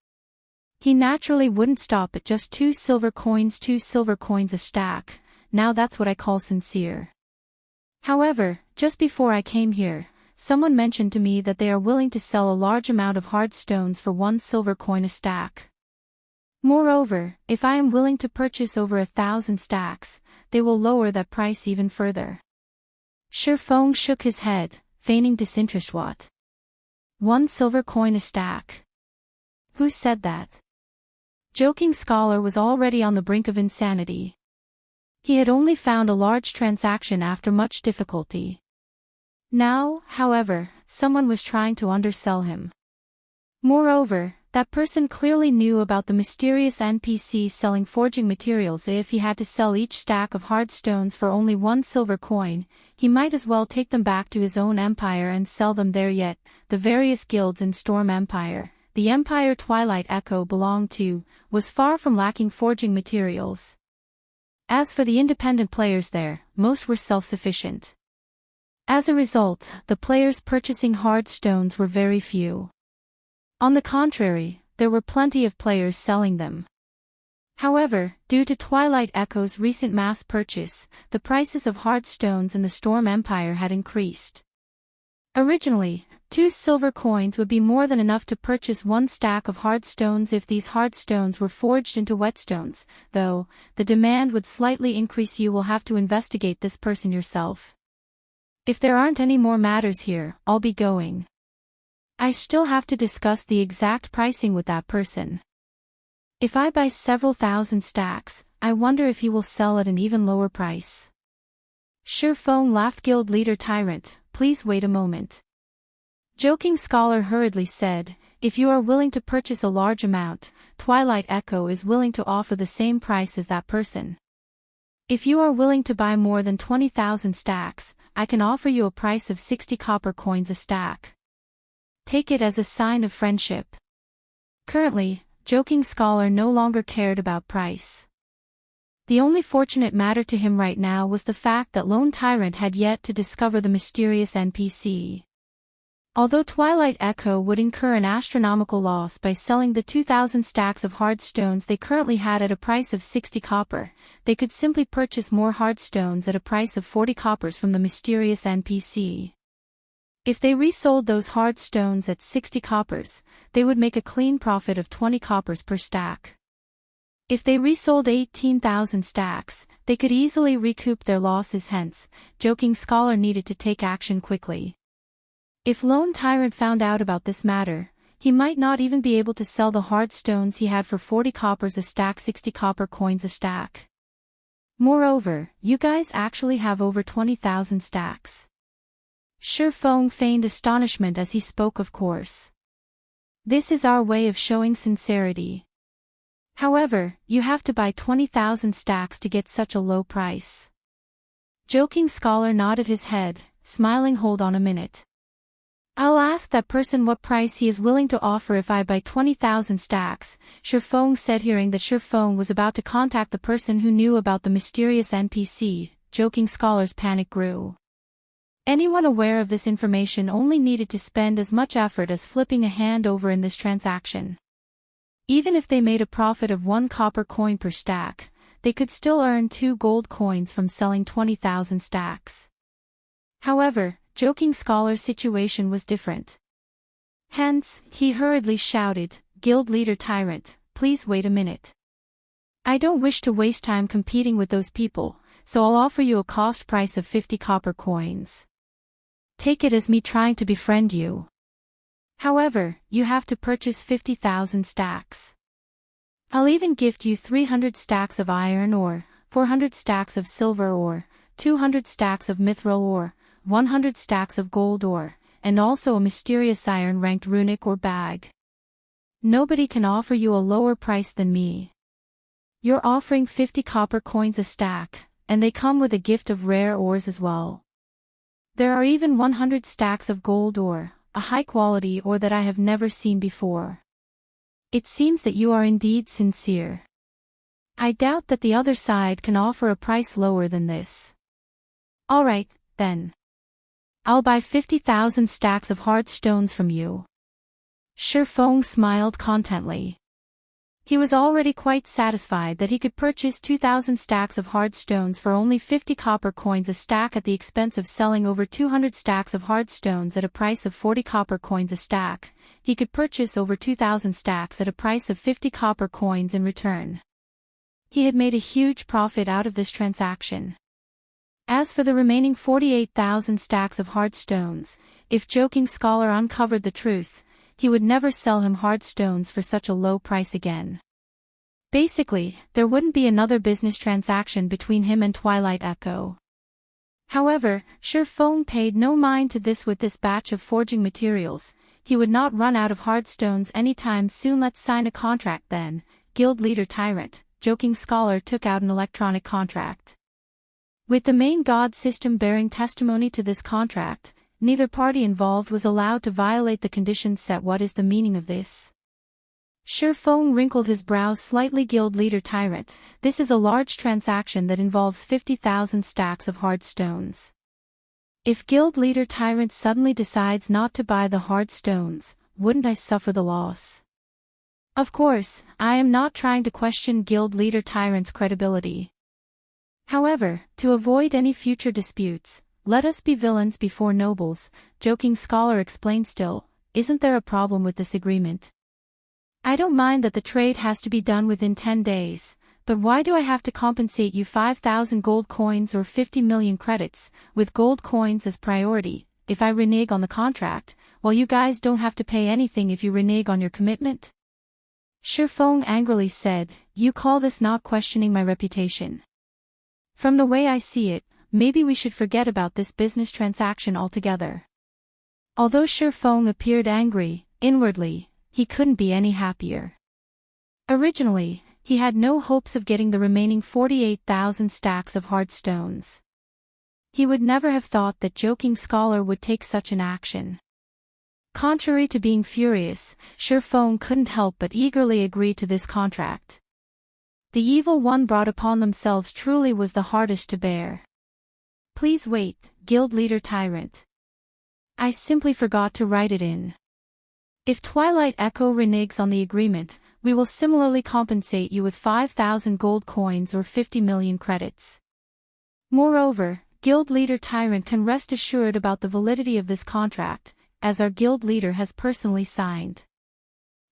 S2: He naturally wouldn't stop at just 2 silver coins a stack. Now that's what I call sincere. However, just before I came here, someone mentioned to me that they are willing to sell a large amount of hard stones for 1 silver coin a stack. Moreover, if I am willing to purchase over 1,000 stacks, they will lower that price even further. Shifeng shook his head, feigning disinterest. What? 1 silver coin a stack? Who said that? Joking Scholar was already on the brink of insanity. He had only found a large transaction after much difficulty. Now, however, someone was trying to undersell him. Moreover, that person clearly knew about the mysterious NPC selling forging materials. If he had to sell each stack of hard stones for only 1 silver coin, he might as well take them back to his own empire and sell them there. Yet, the various guilds in Storm Empire, the empire Twilight Echo belonged to, was far from lacking forging materials. As for the independent players there, most were self-sufficient. As a result, the players purchasing hard stones were very few. On the contrary, there were plenty of players selling them. However, due to Twilight Echo's recent mass purchase, the prices of hard stones in the Storm Empire had increased. Originally, 2 silver coins would be more than enough to purchase 1 stack of hard stones if these hard stones were forged into whetstones, though, the demand would slightly increase. You will have to investigate this person yourself. If there aren't any more matters here, I'll be going. I still have to discuss the exact pricing with that person. If I buy several thousand stacks, I wonder if he will sell at an even lower price. Shifeng laughed. Guild leader Tyrant, please wait a moment. Joking Scholar hurriedly said, if you are willing to purchase a large amount, Twilight Echo is willing to offer the same price as that person. If you are willing to buy more than 20,000 stacks, I can offer you a price of 60 copper coins a stack. Take it as a sign of friendship. Currently, Joking Scholar no longer cared about price. The only fortunate matter to him right now was the fact that Lone Tyrant had yet to discover the mysterious NPC. Although Twilight Echo would incur an astronomical loss by selling the 2,000 stacks of hard stones they currently had at a price of 60 copper, they could simply purchase more hard stones at a price of 40 coppers from the mysterious NPC. If they resold those hard stones at 60 coppers, they would make a clean profit of 20 coppers per stack. If they resold 18,000 stacks, they could easily recoup their losses. Hence, Joking Scholar needed to take action quickly. If Lone Tyrant found out about this matter, he might not even be able to sell the hard stones he had for 40 coppers a stack, 60 copper coins a stack. Moreover, you guys actually have over 20,000 stacks. Shifeng feigned astonishment as he spoke. Of course. This is our way of showing sincerity. However, you have to buy 20,000 stacks to get such a low price. Joking Scholar nodded his head, smiling. Hold on a minute. I'll ask that person what price he is willing to offer if I buy 20,000 stacks, Shifeng said. Hearing that Shifeng was about to contact the person who knew about the mysterious NPC, Joking Scholar's panic grew. Anyone aware of this information only needed to spend as much effort as flipping a hand over in this transaction. Even if they made a profit of 1 copper coin per stack, they could still earn 2 gold coins from selling 20,000 stacks. However, Joking Scholar's situation was different. Hence, he hurriedly shouted, "Guild leader Tyrant, please wait a minute. I don't wish to waste time competing with those people, so I'll offer you a cost price of 50 copper coins. Take it as me trying to befriend you. However, you have to purchase 50,000 stacks. I'll even gift you 300 stacks of iron ore, 400 stacks of silver ore, 200 stacks of mithril ore, 100 stacks of gold ore, and also a mysterious iron-ranked runic ore bag. Nobody can offer you a lower price than me. You're offering 50 copper coins a stack, and they come with a gift of rare ores as well. There are even 100 stacks of gold ore, a high-quality ore that I have never seen before. It seems that you are indeed sincere. I doubt that the other side can offer a price lower than this. All right, then. I'll buy 50,000 stacks of hard stones from you." Shi Feng smiled contently. He was already quite satisfied that he could purchase 2,000 stacks of hard stones for only 50 copper coins a stack at the expense of selling over 200 stacks of hard stones at a price of 40 copper coins a stack. He could purchase over 2,000 stacks at a price of 50 copper coins in return. He had made a huge profit out of this transaction. As for the remaining 48,000 stacks of hard stones, if Joking Scholar uncovered the truth, he would never sell him hard stones for such a low price again. Basically, there wouldn't be another business transaction between him and Twilight Echo. However, Shi Feng paid no mind to this with this batch of forging materials. He would not run out of hard stones anytime soon. Let's sign a contract then, Guild Leader Tyrant. Joking Scholar took out an electronic contract. With the main god system bearing testimony to this contract, neither party involved was allowed to violate the conditions set. What is the meaning of this? Shi Feng wrinkled his brows slightly. Guild Leader Tyrant, this is a large transaction that involves 50,000 stacks of hard stones. If Guild Leader Tyrant suddenly decides not to buy the hard stones, wouldn't I suffer the loss? Of course, I am not trying to question Guild Leader Tyrant's credibility. However, to avoid any future disputes, let us be villains before nobles, Joking Scholar explained. Still, isn't there a problem with this agreement? I don't mind that the trade has to be done within 10 days, but why do I have to compensate you 5,000 gold coins or 50 million credits, with gold coins as priority, if I renege on the contract, while you guys don't have to pay anything if you renege on your commitment? Shi Feng angrily said, "You call this not questioning my reputation? From the way I see it, maybe we should forget about this business transaction altogether." Although Shi Feng appeared angry, inwardly, he couldn't be any happier. Originally, he had no hopes of getting the remaining 48,000 stacks of hard stones. He would never have thought that Joking Scholar would take such an action. Contrary to being furious, Shi Feng couldn't help but eagerly agree to this contract. The evil one brought upon themselves truly was the hardest to bear. Please wait, Guild Leader Tyrant. I simply forgot to write it in. If Twilight Echo reneges on the agreement, we will similarly compensate you with 5,000 gold coins or 50 million credits. Moreover, Guild Leader Tyrant can rest assured about the validity of this contract, as our Guild Leader has personally signed.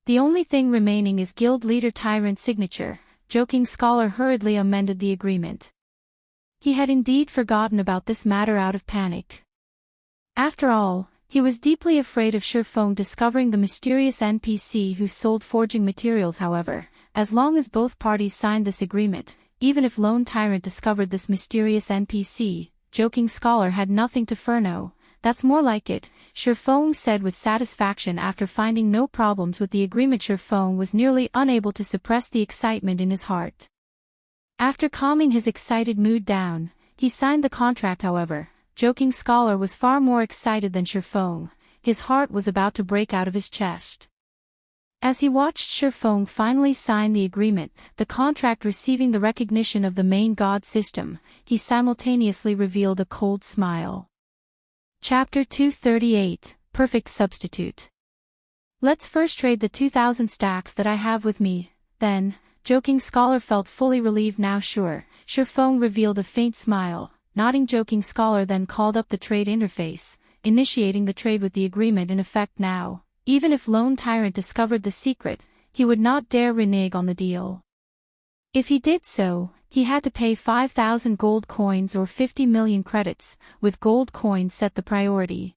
S2: The only thing remaining is Guild Leader Tyrant's signature. Joking Scholar hurriedly amended the agreement. He had indeed forgotten about this matter out of panic. After all, he was deeply afraid of Shi Feng discovering the mysterious NPC who sold forging materials. However, as long as both parties signed this agreement, even if Lone Tyrant discovered this mysterious NPC, Joking Scholar had nothing to fear. No, that's more like it, Shi Feng said with satisfaction. After finding no problems with the agreement, Shi Feng was nearly unable to suppress the excitement in his heart. After calming his excited mood down, he signed the contract. However, Joking Scholar was far more excited than Shi Feng. His heart was about to break out of his chest. As he watched Shi Feng finally sign the agreement, the contract receiving the recognition of the main god system, he simultaneously revealed a cold smile. Chapter 238, Perfect Substitute. Let's first trade the 2,000 stacks that I have with me, then. Joking Scholar felt fully relieved now. Sure. Feng revealed a faint smile. Nodding. Joking Scholar then called up the trade interface, initiating the trade with the agreement in effect now. Even if Lone Tyrant discovered the secret, he would not dare renege on the deal. If he did so, he had to pay 5,000 gold coins or 50 million credits, with gold coins set the priority.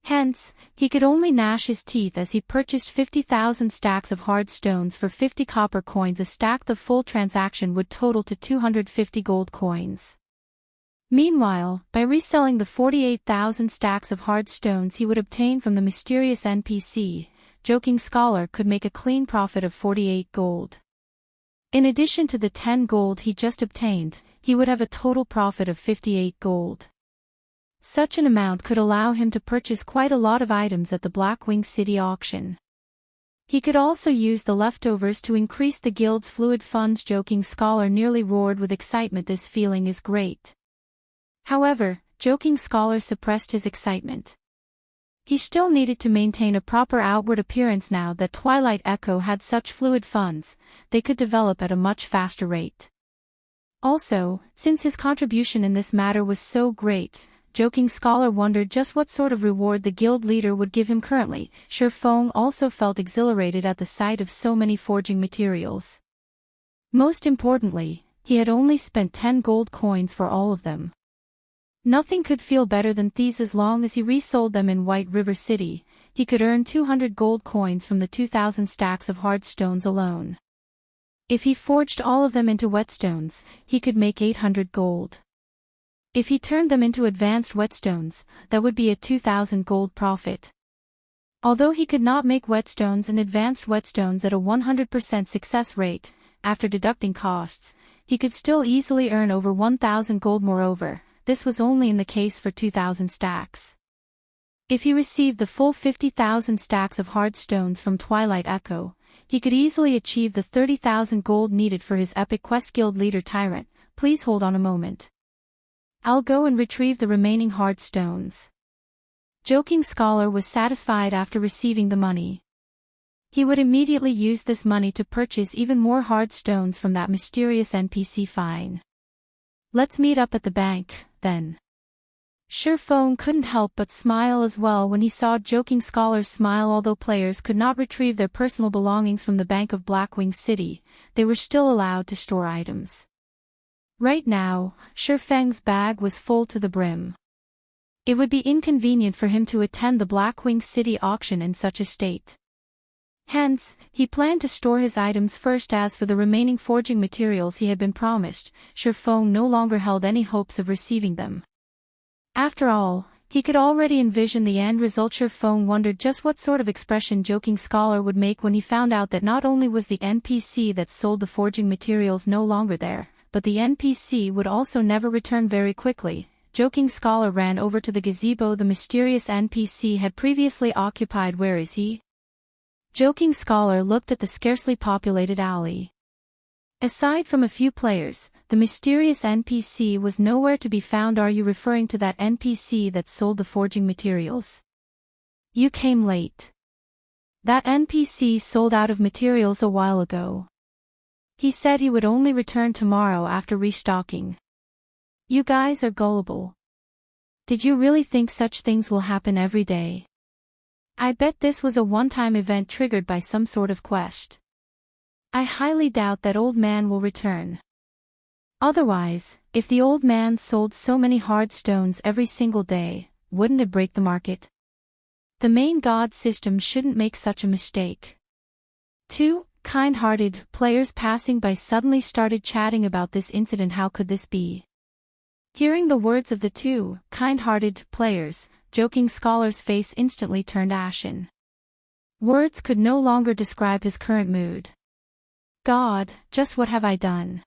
S2: Hence, he could only gnash his teeth as he purchased 50,000 stacks of hard stones for 50 copper coins a stack. The full transaction would total to 250 gold coins. Meanwhile, by reselling the 48,000 stacks of hard stones he would obtain from the mysterious NPC, Joking Scholar could make a clean profit of 48 gold. In addition to the 10 gold he just obtained, he would have a total profit of 58 gold. Such an amount could allow him to purchase quite a lot of items at the Blackwing City auction. He could also use the leftovers to increase the guild's fluid funds. Joking Scholar nearly roared with excitement. This feeling is great. However, Joking Scholar suppressed his excitement. He still needed to maintain a proper outward appearance. Now that Twilight Echo had such fluid funds, they could develop at a much faster rate. Also, since his contribution in this matter was so great, Joking Scholar wondered just what sort of reward the guild leader would give him currently. Feng also felt exhilarated at the sight of so many forging materials. Most importantly, he had only spent 10 gold coins for all of them. Nothing could feel better than these. As long as he resold them in White River City, he could earn 200 gold coins from the 2,000 stacks of hard stones alone. If he forged all of them into whetstones, he could make 800 gold. If he turned them into advanced whetstones, that would be a 2,000 gold profit. Although he could not make whetstones and advanced whetstones at a 100% success rate, after deducting costs, he could still easily earn over 1,000 gold. Moreover, this was only in the case for 2,000 stacks. If he received the full 50,000 stacks of hard stones from Twilight Echo, he could easily achieve the 30,000 gold needed for his epic quest. Guild leader Tyrant, please hold on a moment. I'll go and retrieve the remaining hard stones. Joking Scholar was satisfied after receiving the money. He would immediately use this money to purchase even more hard stones from that mysterious NPC. Fine. Let's meet up at the bank, then. Feng couldn't help but smile as well when he saw Joking Scholar's smile. Although players could not retrieve their personal belongings from the bank of Blackwing City, they were still allowed to store items. Right now, Feng's bag was full to the brim. It would be inconvenient for him to attend the Blackwing City auction in such a state. Hence, he planned to store his items first. As for the remaining forging materials he had been promised, Feng no longer held any hopes of receiving them. After all, he could already envision the end result. Feng wondered just what sort of expression Joking Scholar would make when he found out that not only was the NPC that sold the forging materials no longer there, but the NPC would also never return. Very quickly, Joking Scholar ran over to the gazebo the mysterious NPC had previously occupied. Where is he? Joking Scholar looked at the scarcely populated alley. Aside from a few players, the mysterious NPC was nowhere to be found. Are you referring to that NPC that sold the forging materials? You came late. That NPC sold out of materials a while ago. He said he would only return tomorrow after restocking. You guys are gullible. Did you really think such things will happen every day? I bet this was a one-time event triggered by some sort of quest. I highly doubt that old man will return. Otherwise, if the old man sold so many hard stones every single day, wouldn't it break the market? The main god system shouldn't make such a mistake. 2 kind-hearted players passing by suddenly started chatting about this incident. How could this be? Hearing the words of the 2 kind-hearted players, Joking Scholar's face instantly turned ashen. Words could no longer describe his current mood. God, just what have I done?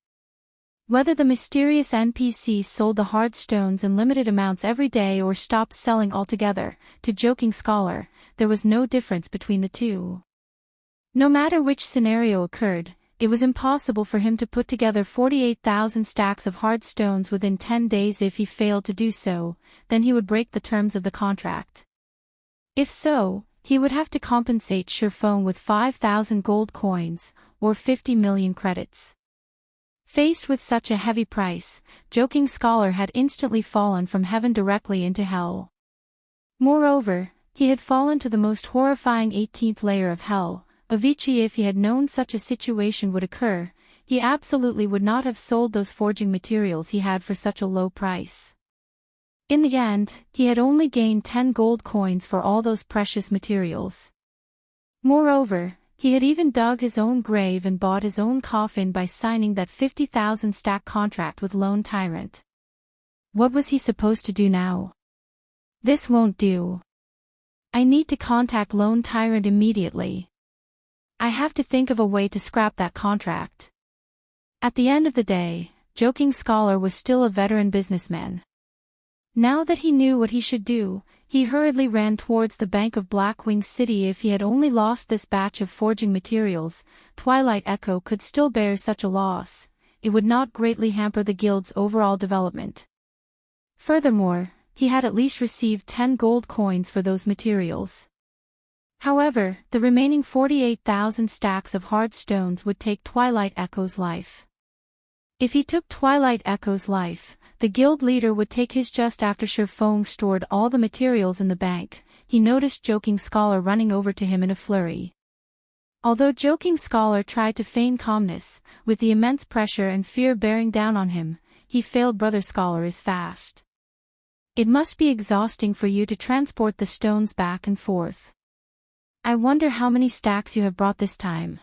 S2: Whether the mysterious NPC sold the hard stones in limited amounts every day or stopped selling altogether, to Joking Scholar, there was no difference between the two. No matter which scenario occurred, it was impossible for him to put together 48,000 stacks of hard stones within 10 days. If he failed to do so, then he would break the terms of the contract. If so, he would have to compensate Shifeng with 5,000 gold coins, or 50 million credits. Faced with such a heavy price, Joking Scholar had instantly fallen from heaven directly into hell. Moreover, he had fallen to the most horrifying 18th layer of hell. Avicii, if he had known such a situation would occur, he absolutely would not have sold those forging materials he had for such a low price. In the end, he had only gained 10 gold coins for all those precious materials. Moreover, he had even dug his own grave and bought his own coffin by signing that 50,000 stack contract with Lone Tyrant. What was he supposed to do now? This won't do. I need to contact Lone Tyrant immediately. I have to think of a way to scrap that contract. At the end of the day, Joking Scholar was still a veteran businessman. Now that he knew what he should do, he hurriedly ran towards the bank of Blackwing City. If he had only lost this batch of forging materials, Twilight Echo could still bear such a loss. It would not greatly hamper the guild's overall development. Furthermore, he had at least received 10 gold coins for those materials. However, the remaining 48,000 stacks of hard stones would take Twilight Echo's life. If he took Twilight Echo's life, the guild leader would take his. Just after Shifeng stored all the materials in the bank, he noticed Joking Scholar running over to him in a flurry. Although Joking Scholar tried to feign calmness, with the immense pressure and fear bearing down on him, he failed. Brother Scholar is fast. It must be exhausting for you to transport the stones back and forth. I wonder how many stacks you have brought this time.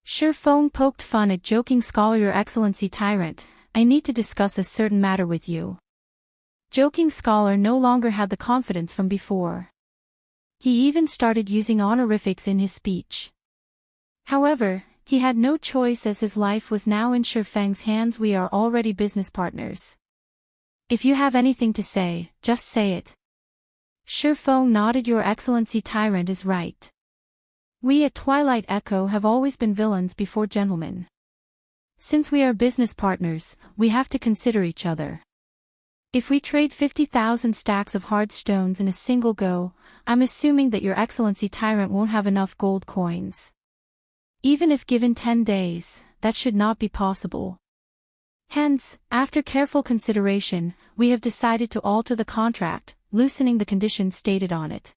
S2: Shifeng poked fun at Joking Scholar. Your Excellency Tyrant, I need to discuss a certain matter with you. Joking Scholar no longer had the confidence from before. He even started using honorifics in his speech. However, he had no choice as his life was now in Shifeng's hands. We are already business partners. If you have anything to say, just say it. Shifeng nodded. Your Excellency Tyrant is right. We at Twilight Echo have always been villains before gentlemen. Since we are business partners, we have to consider each other. If we trade 50,000 stacks of hard stones in a single go, I'm assuming that Your Excellency Tyrant won't have enough gold coins. Even if given 10 days, that should not be possible. Hence, after careful consideration, we have decided to alter the contract, loosening the conditions stated on it.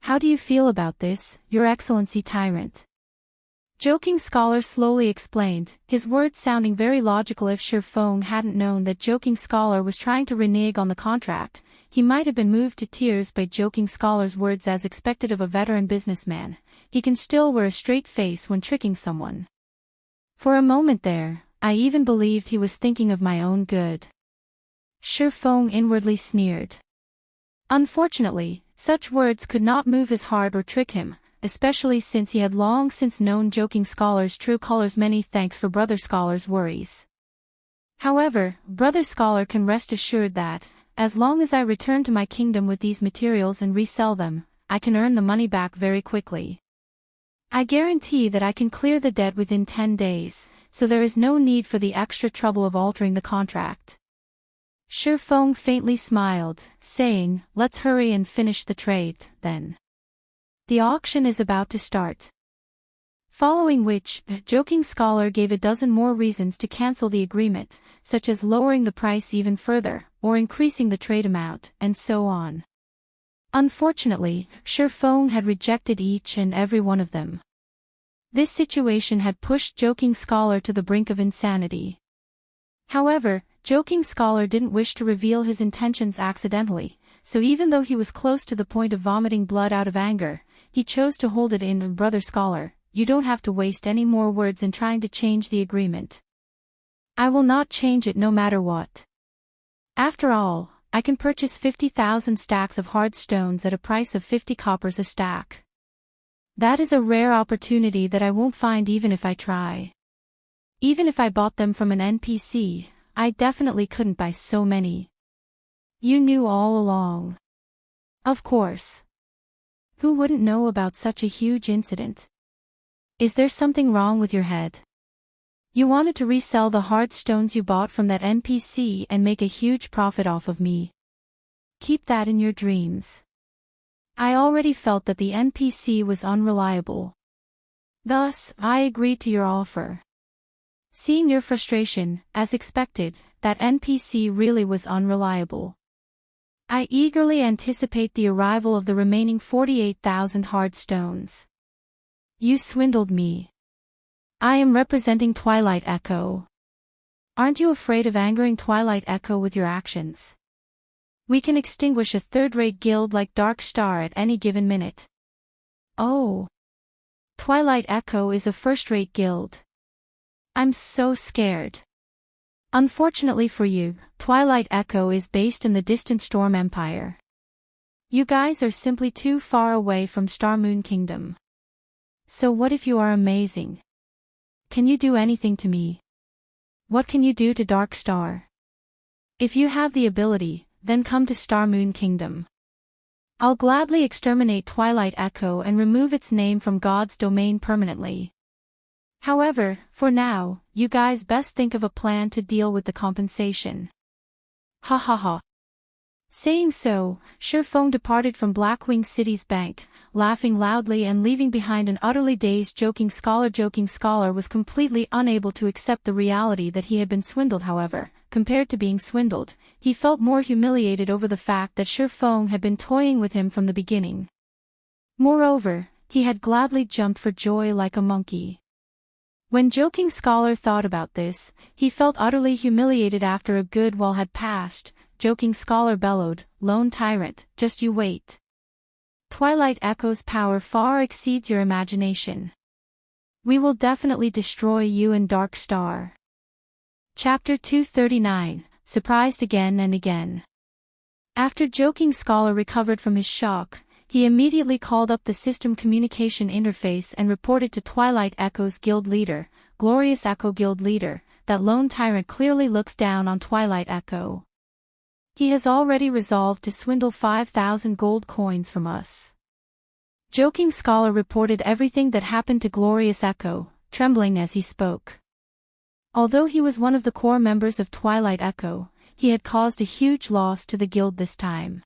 S2: How do you feel about this, Your Excellency Tyrant? Joking Scholar slowly explained, his words sounding very logical. If Shifeng hadn't known that Joking Scholar was trying to renege on the contract, he might have been moved to tears by Joking Scholar's words. As expected of a veteran businessman, he can still wear a straight face when tricking someone. For a moment there, I even believed he was thinking of my own good. Shifeng inwardly sneered. Unfortunately, such words could not move his heart or trick him, especially since he had long since known Joking Scholar's true colors. Many thanks for Brother Scholar's worries. However, Brother Scholar can rest assured that, as long as I return to my kingdom with these materials and resell them, I can earn the money back very quickly. I guarantee that I can clear the debt within 10 days, so there is no need for the extra trouble of altering the contract. Shifeng faintly smiled, saying, let's hurry and finish the trade, then. The auction is about to start. Following which, Joking Scholar gave a dozen more reasons to cancel the agreement, such as lowering the price even further, or increasing the trade amount, and so on. Unfortunately, Shifeng had rejected each and every one of them. This situation had pushed Joking Scholar to the brink of insanity. However, Joking Scholar didn't wish to reveal his intentions accidentally, so even though he was close to the point of vomiting blood out of anger, he chose to hold it in. Brother Scholar, you don't have to waste any more words in trying to change the agreement. I will not change it no matter what. After all, I can purchase 50,000 stacks of hard stones at a price of 50 coppers a stack. That is a rare opportunity that I won't find even if I try. Even if I bought them from an NPC, I definitely couldn't buy so many. You knew all along. Of course. Who wouldn't know about such a huge incident? Is there something wrong with your head? You wanted to resell the hard stones you bought from that NPC and make a huge profit off of me. Keep that in your dreams. I already felt that the NPC was unreliable. Thus, I agreed to your offer. Seeing your frustration, as expected, that NPC really was unreliable. I eagerly anticipate the arrival of the remaining 48,000 hard stones. You swindled me. I am representing Twilight Echo. Aren't you afraid of angering Twilight Echo with your actions? We can extinguish a third-rate guild like Dark Star at any given minute. Oh. Twilight Echo is a first-rate guild. I'm so scared. Unfortunately for you, Twilight Echo is based in the distant Storm Empire. You guys are simply too far away from Star Moon Kingdom. So what if you are amazing? Can you do anything to me? What can you do to Dark Star? If you have the ability, then come to Star Moon Kingdom. I'll gladly exterminate Twilight Echo and remove its name from God's domain permanently. However, for now, you guys best think of a plan to deal with the compensation. Ha ha ha. Saying so, Shifeng departed from Blackwing City's bank, laughing loudly and leaving behind an utterly dazed Joking Scholar. Joking Scholar was completely unable to accept the reality that he had been swindled. However, compared to being swindled, he felt more humiliated over the fact that Shifeng had been toying with him from the beginning. Moreover, he had gladly jumped for joy like a monkey. When Joking Scholar thought about this, he felt utterly humiliated. After a good while had passed, Joking Scholar bellowed, "Lone Tyrant, just you wait. Twilight Echo's power far exceeds your imagination. We will definitely destroy you and Dark Star." Chapter 239, Surprised Again and Again. After Joking Scholar recovered from his shock, he immediately called up the system communication interface and reported to Twilight Echo's guild leader, Glorious Echo Guild Leader, that Lone Tyrant clearly looks down on Twilight Echo. He has already resolved to swindle 5,000 gold coins from us. Joking Scholar reported everything that happened to Glorious Echo, trembling as he spoke. Although he was one of the core members of Twilight Echo, he had caused a huge loss to the guild this time.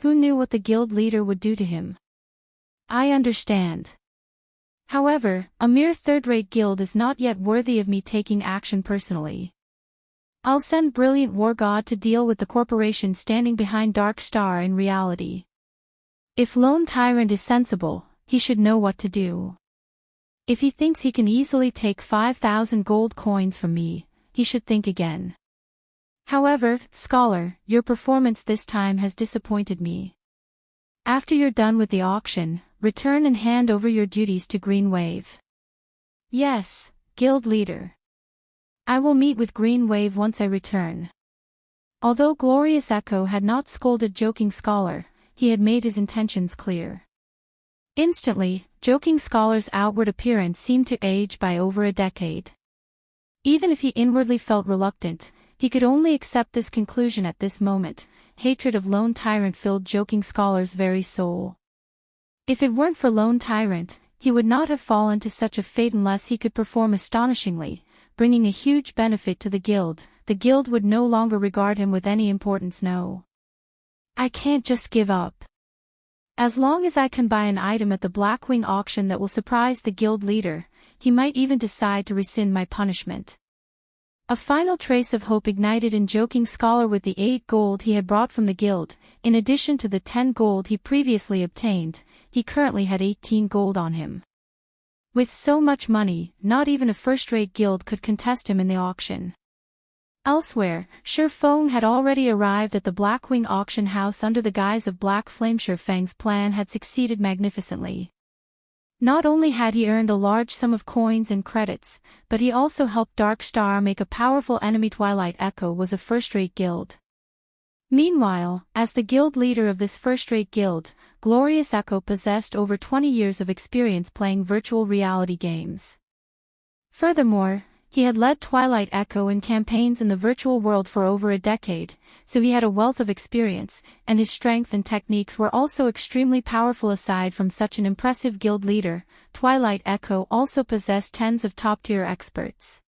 S2: Who knew what the guild leader would do to him? I understand. However, a mere third-rate guild is not yet worthy of me taking action personally. I'll send Brilliant War God to deal with the corporation standing behind Dark Star in reality. If Lone Tyrant is sensible, he should know what to do. If he thinks he can easily take 5,000 gold coins from me, he should think again. However, Scholar, your performance this time has disappointed me. After you're done with the auction, return and hand over your duties to Green Wave. Yes, Guild Leader. I will meet with Green Wave once I return. Although Glorious Echo had not scolded Joking Scholar, he had made his intentions clear. Instantly, Joking Scholar's outward appearance seemed to age by over a decade. Even if he inwardly felt reluctant, he could only accept this conclusion at this moment. Hatred of Lone Tyrant filled Joking Scholar's very soul. If it weren't for Lone Tyrant, he would not have fallen to such a fate unless he could perform astonishingly, bringing a huge benefit to the guild. The guild would no longer regard him with any importance. No. I can't just give up. As long as I can buy an item at the Blackwing auction that will surprise the guild leader, he might even decide to rescind my punishment. A final trace of hope ignited in Joking Scholar with the 8 gold he had brought from the guild. In addition to the 10 gold he previously obtained, he currently had 18 gold on him. With so much money, not even a first-rate guild could contest him in the auction. Elsewhere, Shifeng had already arrived at the Blackwing auction house under the guise of Black Flame. Shifeng's plan had succeeded magnificently. Not only had he earned a large sum of coins and credits, but he also helped Dark Star make a powerful enemy. Twilight Echo was a first-rate guild. Meanwhile, as the guild leader of this first-rate guild, Glorious Echo possessed over 20 years of experience playing virtual reality games. Furthermore, He had led Twilight Echo in campaigns in the virtual world for over a decade, so he had a wealth of experience, and his strength and techniques were also extremely powerful. Aside from such an impressive guild leader, Twilight Echo also possessed tens of top-tier experts.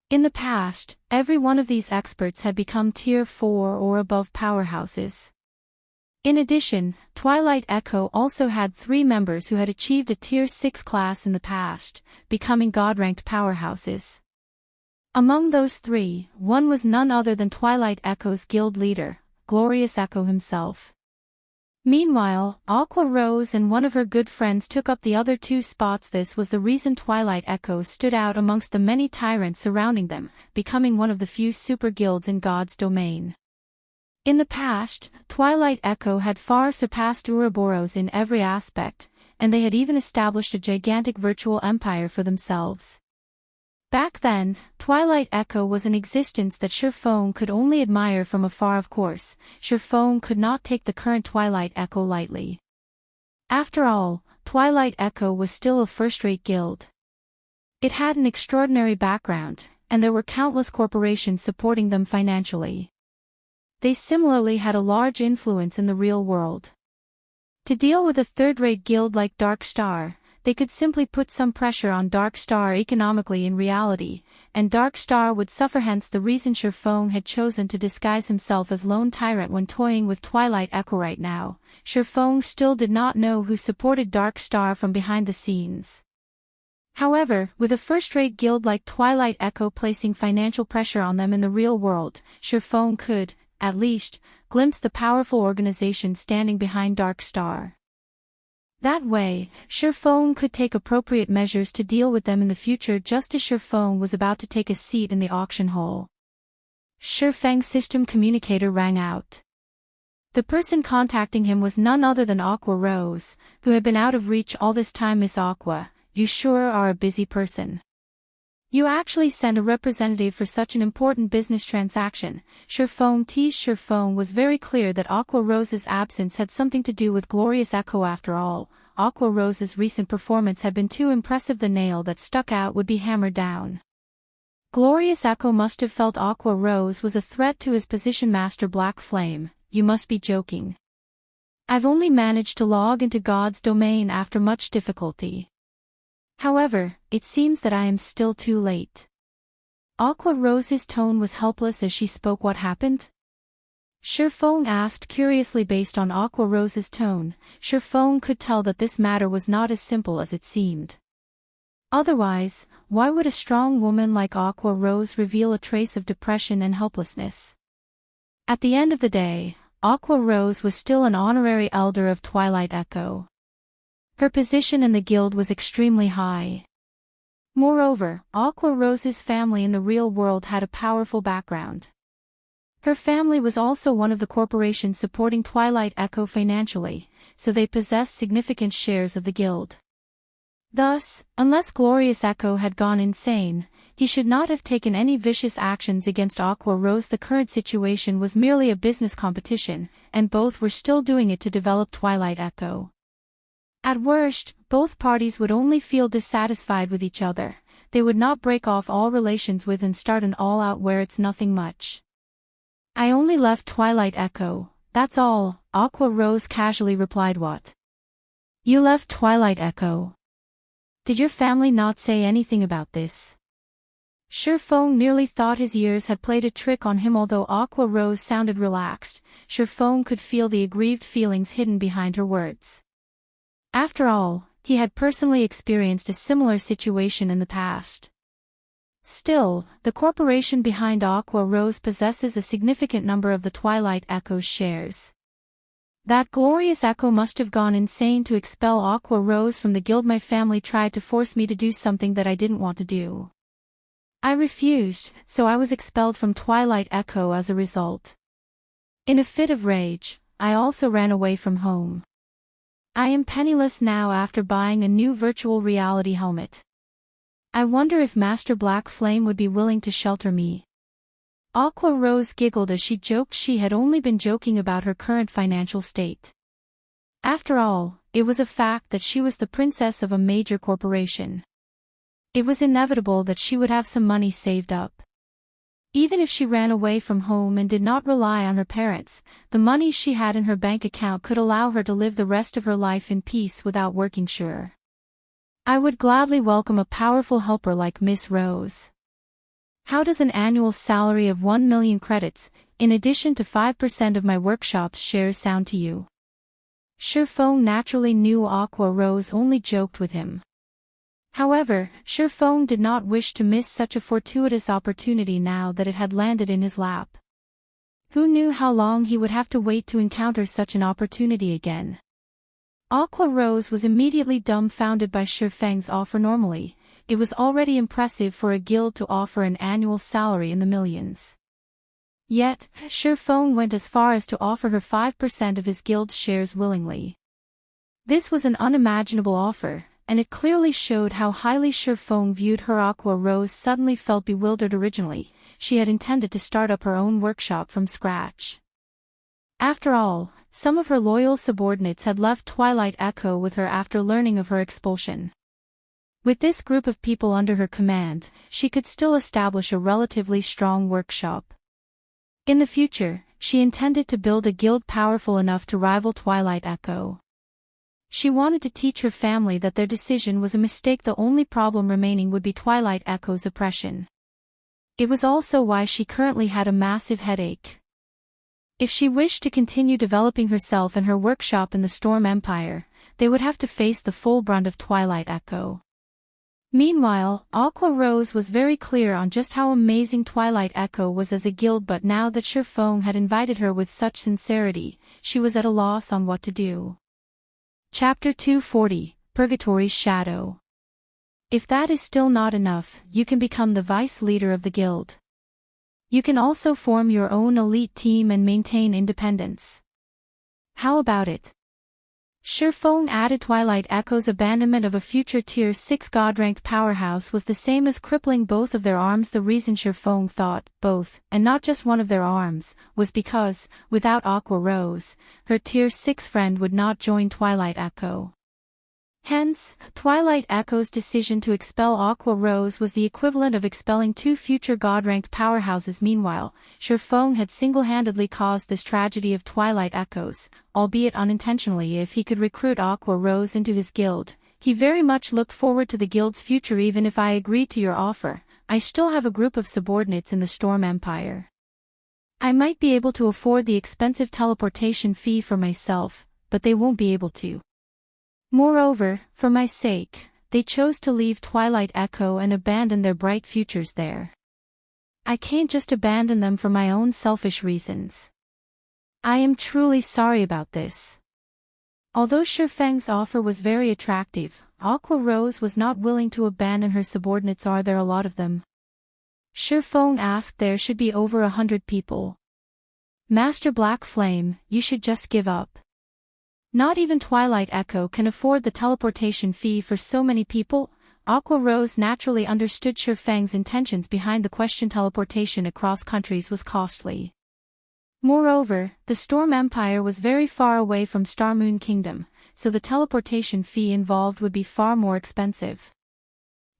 S2: In the past, every one of these experts had become Tier 4 or above powerhouses. In addition, Twilight Echo also had 3 members who had achieved a Tier 6 class in the past, becoming God-ranked powerhouses. Among those 3, one was none other than Twilight Echo's guild leader, Glorious Echo himself. Meanwhile, Aqua Rose and one of her good friends took up the other 2 spots. This was the reason Twilight Echo stood out amongst the many tyrants surrounding them, becoming one of the few super guilds in God's domain. In the past, Twilight Echo had far surpassed Ouroboros in every aspect, and they had even established a gigantic virtual empire for themselves. Back then, Twilight Echo was an existence that Shifeng could only admire from afar. Of course, Shifeng could not take the current Twilight Echo lightly. After all, Twilight Echo was still a first-rate guild. It had an extraordinary background, and there were countless corporations supporting them financially. They similarly had a large influence in the real world. To deal with a third-rate guild like Dark Star, they could simply put some pressure on Dark Star economically in reality, and Dark Star would suffer. Hence the reason Shifeng had chosen to disguise himself as Lone Tyrant when toying with Twilight Echo. Right now, Shifeng still did not know who supported Dark Star from behind the scenes. However, with a first-rate guild like Twilight Echo placing financial pressure on them in the real world, Shifeng could, at least, glimpse the powerful organization standing behind Dark Star. That way, Shifeng could take appropriate measures to deal with them in the future. Just as Shifeng was about to take a seat in the auction hall, Shifeng's system communicator rang out. The person contacting him was none other than Aqua Rose, who had been out of reach all this time. Miss Aqua, you sure are a busy person. You actually sent a representative for such an important business transaction. Shifeng teased. Shifeng was very clear that Aqua Rose's absence had something to do with Glorious Echo. After all, Aqua Rose's recent performance had been too impressive. The nail that stuck out would be hammered down. Glorious Echo must have felt Aqua Rose was a threat to his position. Master Black Flame, you must be joking. I've only managed to log into God's domain after much difficulty. However, it seems that I am still too late. Aqua Rose's tone was helpless as she spoke. What happened? Shifeng asked curiously. Based on Aqua Rose's tone, Shifeng could tell that this matter was not as simple as it seemed. Otherwise, why would a strong woman like Aqua Rose reveal a trace of depression and helplessness? At the end of the day, Aqua Rose was still an honorary elder of Twilight Echo. Her position in the guild was extremely high. Moreover, Aqua Rose's family in the real world had a powerful background. Her family was also one of the corporations supporting Twilight Echo financially, so they possessed significant shares of the guild. Thus, unless Glorious Echo had gone insane, he should not have taken any vicious actions against Aqua Rose. The current situation was merely a business competition, and both were still doing it to develop Twilight Echo. At worst, both parties would only feel dissatisfied with each other. They would not break off all relations with and start an all-out where it's nothing much. I only left Twilight Echo, that's all, Aqua Rose casually replied. What? You left Twilight Echo? Did your family not say anything about this? Shifeng nearly thought his ears had played a trick on him. Although Aqua Rose sounded relaxed, Shifeng could feel the aggrieved feelings hidden behind her words. After all, he had personally experienced a similar situation in the past. Still, the corporation behind Aqua Rose possesses a significant number of the Twilight Echo's shares. That Glorious Echo must have gone insane to expel Aqua Rose from the guild. My family tried to force me to do something that I didn't want to do. I refused, so I was expelled from Twilight Echo as a result. In a fit of rage, I also ran away from home. I am penniless now after buying a new virtual reality helmet. I wonder if Master Black Flame would be willing to shelter me. Aqua Rose giggled as she joked she had only been joking about her current financial state. After all, it was a fact that she was the princess of a major corporation. It was inevitable that she would have some money saved up. Even if she ran away from home and did not rely on her parents, the money she had in her bank account could allow her to live the rest of her life in peace without working. Sure. I would gladly welcome a powerful helper like Miss Rose. How does an annual salary of 1 million credits, in addition to 5% of my workshop's shares, sound to you? Shifeng naturally knew Aqua Rose only joked with him. However, Shifeng did not wish to miss such a fortuitous opportunity now that it had landed in his lap. Who knew how long he would have to wait to encounter such an opportunity again? Aqua Rose was immediately dumbfounded by Shifeng's offer. Normally, it was already impressive for a guild to offer an annual salary in the millions. Yet, Shifeng went as far as to offer her 5% of his guild's shares willingly. This was an unimaginable offer, and it clearly showed how highly Shifeng viewed her. Aqua Rose suddenly felt bewildered. Originally, she had intended to start up her own workshop from scratch. After all, some of her loyal subordinates had left Twilight Echo with her after learning of her expulsion. With this group of people under her command, she could still establish a relatively strong workshop. In the future, she intended to build a guild powerful enough to rival Twilight Echo. She wanted to teach her family that their decision was a mistake. The only problem remaining would be Twilight Echo's oppression. It was also why she currently had a massive headache. If she wished to continue developing herself and her workshop in the Storm Empire, they would have to face the full brunt of Twilight Echo. Meanwhile, Aqua Rose was very clear on just how amazing Twilight Echo was as a guild, but now that Shifeng had invited her with such sincerity, she was at a loss on what to do. Chapter 240, Purgatory's Shadow. If that is still not enough, you can become the vice leader of the guild. You can also form your own elite team and maintain independence. How about it? Shifeng added. Twilight Echo's abandonment of a future Tier 6 God-ranked powerhouse was the same as crippling both of their arms. The reason Shifeng thought both, and not just one of their arms, was because, without Aqua Rose, her Tier 6 friend would not join Twilight Echo. Hence, Twilight Echo's decision to expel Aqua Rose was the equivalent of expelling two future God-ranked powerhouses. Meanwhile, Shifeng had single-handedly caused this tragedy of Twilight Echo's, albeit unintentionally. If he could recruit Aqua Rose into his guild, he very much looked forward to the guild's future. Even if I agreed to your offer, I still have a group of subordinates in the Storm Empire. I might be able to afford the expensive teleportation fee for myself, but they won't be able to. Moreover, for my sake, they chose to leave Twilight Echo and abandon their bright futures there. I can't just abandon them for my own selfish reasons. I am truly sorry about this. Although Shifeng's offer was very attractive, Aqua Rose was not willing to abandon her subordinates. Are there a lot of them? Shifeng asked. There should be over 100 people. Master Black Flame, you should just give up. Not even Twilight Echo can afford the teleportation fee for so many people. Aqua Rose naturally understood Shifeng's intentions behind the question. Teleportation across countries was costly. Moreover, the Storm Empire was very far away from Starmoon Kingdom, so the teleportation fee involved would be far more expensive.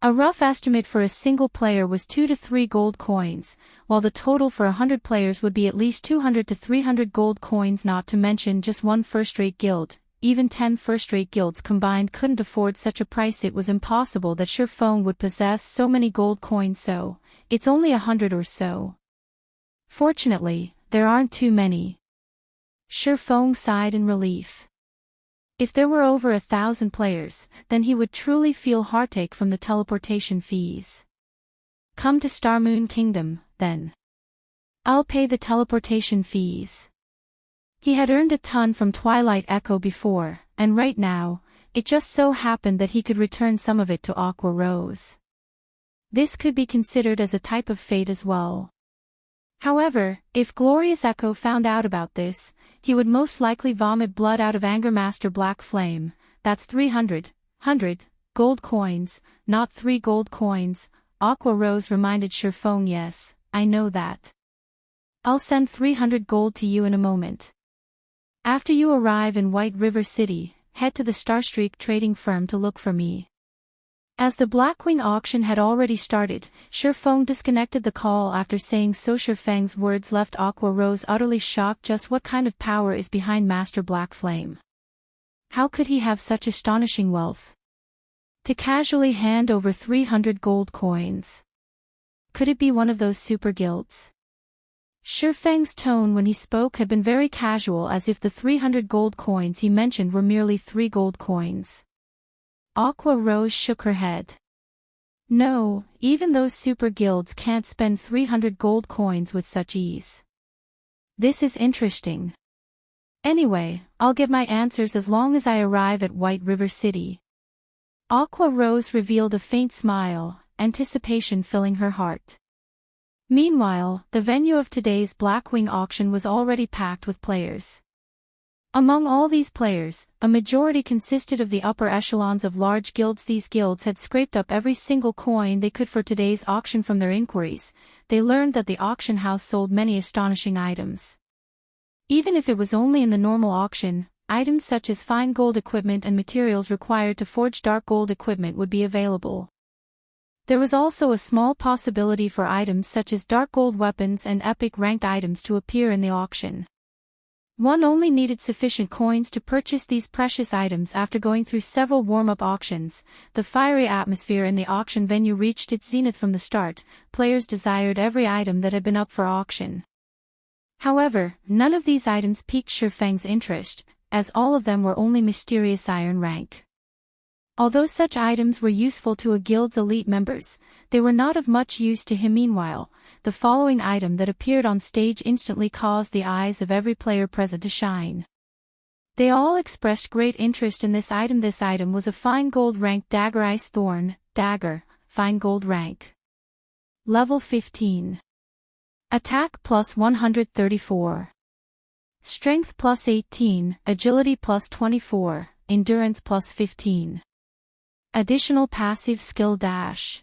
S2: A rough estimate for a single player was 2 to 3 gold coins, while the total for 100 players would be at least 200 to 300 gold coins, not to mention just one first-rate guild. Even 10 first-rate guilds combined couldn't afford such a price. It was impossible that Shifeng would possess so many gold coins, so it's only 100 or so. Fortunately, there aren't too many. Shifeng sighed in relief. If there were over 1,000 players, then he would truly feel heartache from the teleportation fees. Come to Starmoon Kingdom, then. I'll pay the teleportation fees. He had earned a ton from Twilight Echo before, and right now, it just so happened that he could return some of it to Aqua Rose. This could be considered as a type of fate as well. However, if Glorious Echo found out about this, he would most likely vomit blood out of anger. Master Black Flame, that's 300 gold coins, not 3 gold coins, Aqua Rose reminded Shifeng. Yes, I know that. I'll send 300 gold to you in a moment. After you arrive in White River City, head to the Starstreak trading firm to look for me. As the Blackwing auction had already started, Shifeng disconnected the call after saying so. Shifeng's words left Aqua Rose utterly shocked. Just what kind of power is behind Master Black Flame? How could he have such astonishing wealth? To casually hand over 300 gold coins. Could it be one of those super guilds? Shifeng's tone when he spoke had been very casual, as if the 300 gold coins he mentioned were merely 3 gold coins. Aqua Rose shook her head. No, even those super guilds can't spend 300 gold coins with such ease. This is interesting. Anyway, I'll get my answers as long as I arrive at White River City. Aqua Rose revealed a faint smile, anticipation filling her heart. Meanwhile, the venue of today's Blackwing auction was already packed with players. Among all these players, a majority consisted of the upper echelons of large guilds. These guilds had scraped up every single coin they could for today's auction. From their inquiries, they learned that the auction house sold many astonishing items. Even if it was only in the normal auction, items such as fine gold equipment and materials required to forge dark gold equipment would be available. There was also a small possibility for items such as dark gold weapons and epic ranked items to appear in the auction. One only needed sufficient coins to purchase these precious items. After going through several warm-up auctions, the fiery atmosphere in the auction venue reached its zenith from the start. Players desired every item that had been up for auction. However, none of these items piqued Shifeng's interest, as all of them were only mysterious iron rank. Although such items were useful to a guild's elite members, they were not of much use to him. Meanwhile, the following item that appeared on stage instantly caused the eyes of every player present to shine. They all expressed great interest in this item. This item was a fine gold rank dagger. Ice Thorn dagger, fine gold rank. Level 15. Attack plus 134. Strength plus 18, agility plus 24, endurance plus 15. Additional passive skill dash.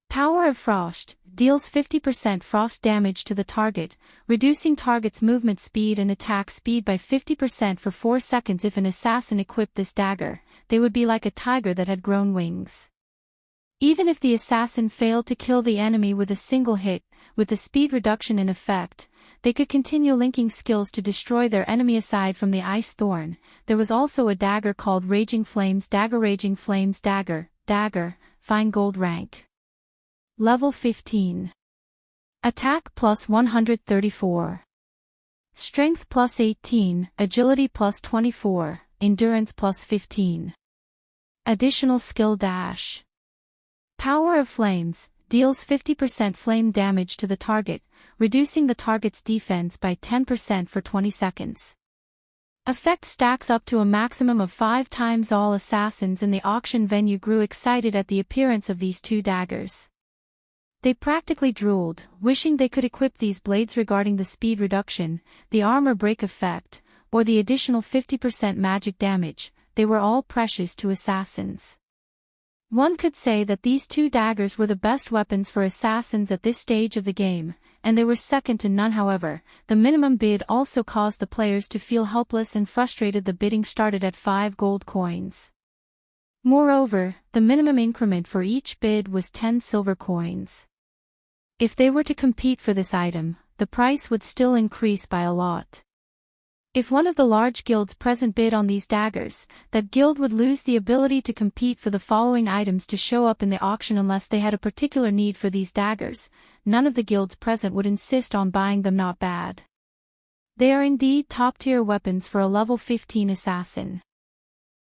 S2: Power of Frost, deals 50% frost damage to the target, reducing target's movement speed and attack speed by 50% for 4 seconds. If an assassin equipped this dagger, they would be like a tiger that had grown wings. Even if the assassin failed to kill the enemy with a single hit, with the speed reduction in effect, they could continue linking skills to destroy their enemy. Aside from the Ice Thorn, there was also a dagger called Raging Flames dagger. Raging Flames dagger, fine gold rank. Level 15. Attack plus 134. Strength plus 18, agility plus 24, endurance plus 15. Additional skill dash. Power of Flames, deals 50% flame damage to the target, reducing the target's defense by 10% for 20 seconds. Effect stacks up to a maximum of 5 times. All assassins in the auction venue grew excited at the appearance of these two daggers. They practically drooled, wishing they could equip these blades. Regarding the speed reduction, the armor break effect, or the additional 50% magic damage, they were all precious to assassins. One could say that these two daggers were the best weapons for assassins at this stage of the game, and they were second to none. However, the minimum bid also caused the players to feel helpless and frustrated. The bidding started at 5 gold coins. Moreover, the minimum increment for each bid was 10 silver coins. If they were to compete for this item, the price would still increase by a lot. If one of the large guilds present bid on these daggers, that guild would lose the ability to compete for the following items to show up in the auction unless they had a particular need for these daggers. None of the guilds present would insist on buying them. Not bad. They are indeed top-tier weapons for a level 15 assassin.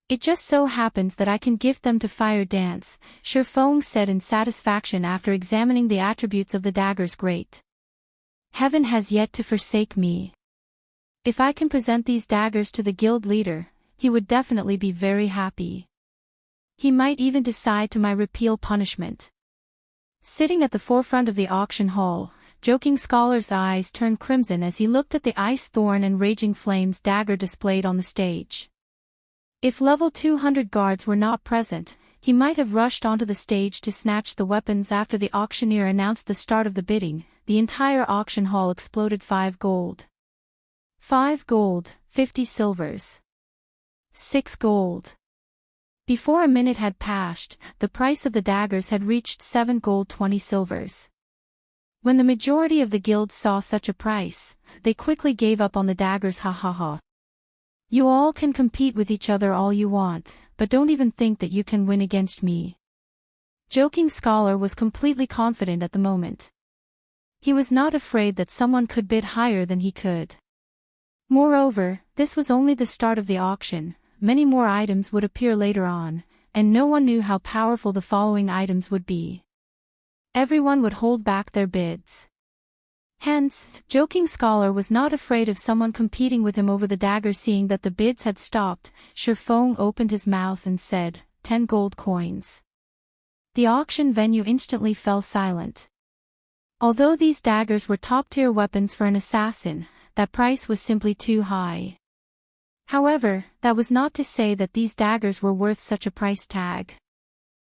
S2: It just so happens that I can gift them to Fire Dance, Shifeng said in satisfaction after examining the attributes of the daggers. Great. Heaven has yet to forsake me. If I can present these daggers to the guild leader, he would definitely be very happy. He might even decide to my repeal punishment. Sitting at the forefront of the auction hall, Joking Scholar's eyes turned crimson as he looked at the Ice Thorn and Raging Flames dagger displayed on the stage. If level 200 guards were not present, he might have rushed onto the stage to snatch the weapons. After the auctioneer announced the start of the bidding, the entire auction hall exploded. 5 gold. 5 gold, 50 silvers. 6 gold. Before a minute had passed, the price of the daggers had reached 7 gold 20 silvers. When the majority of the guilds saw such a price, they quickly gave up on the daggers. Ha ha ha. You all can compete with each other all you want, but don't even think that you can win against me. Joking Scholar was completely confident at the moment. He was not afraid that someone could bid higher than he could. Moreover, this was only the start of the auction. Many more items would appear later on, and no one knew how powerful the following items would be. Everyone would hold back their bids. Hence, Joking Scholar was not afraid of someone competing with him over the dagger. Seeing that the bids had stopped, Shifeng opened his mouth and said, 10 gold coins. The auction venue instantly fell silent. Although these daggers were top-tier weapons for an assassin, that price was simply too high. However, that was not to say that these daggers were worth such a price tag.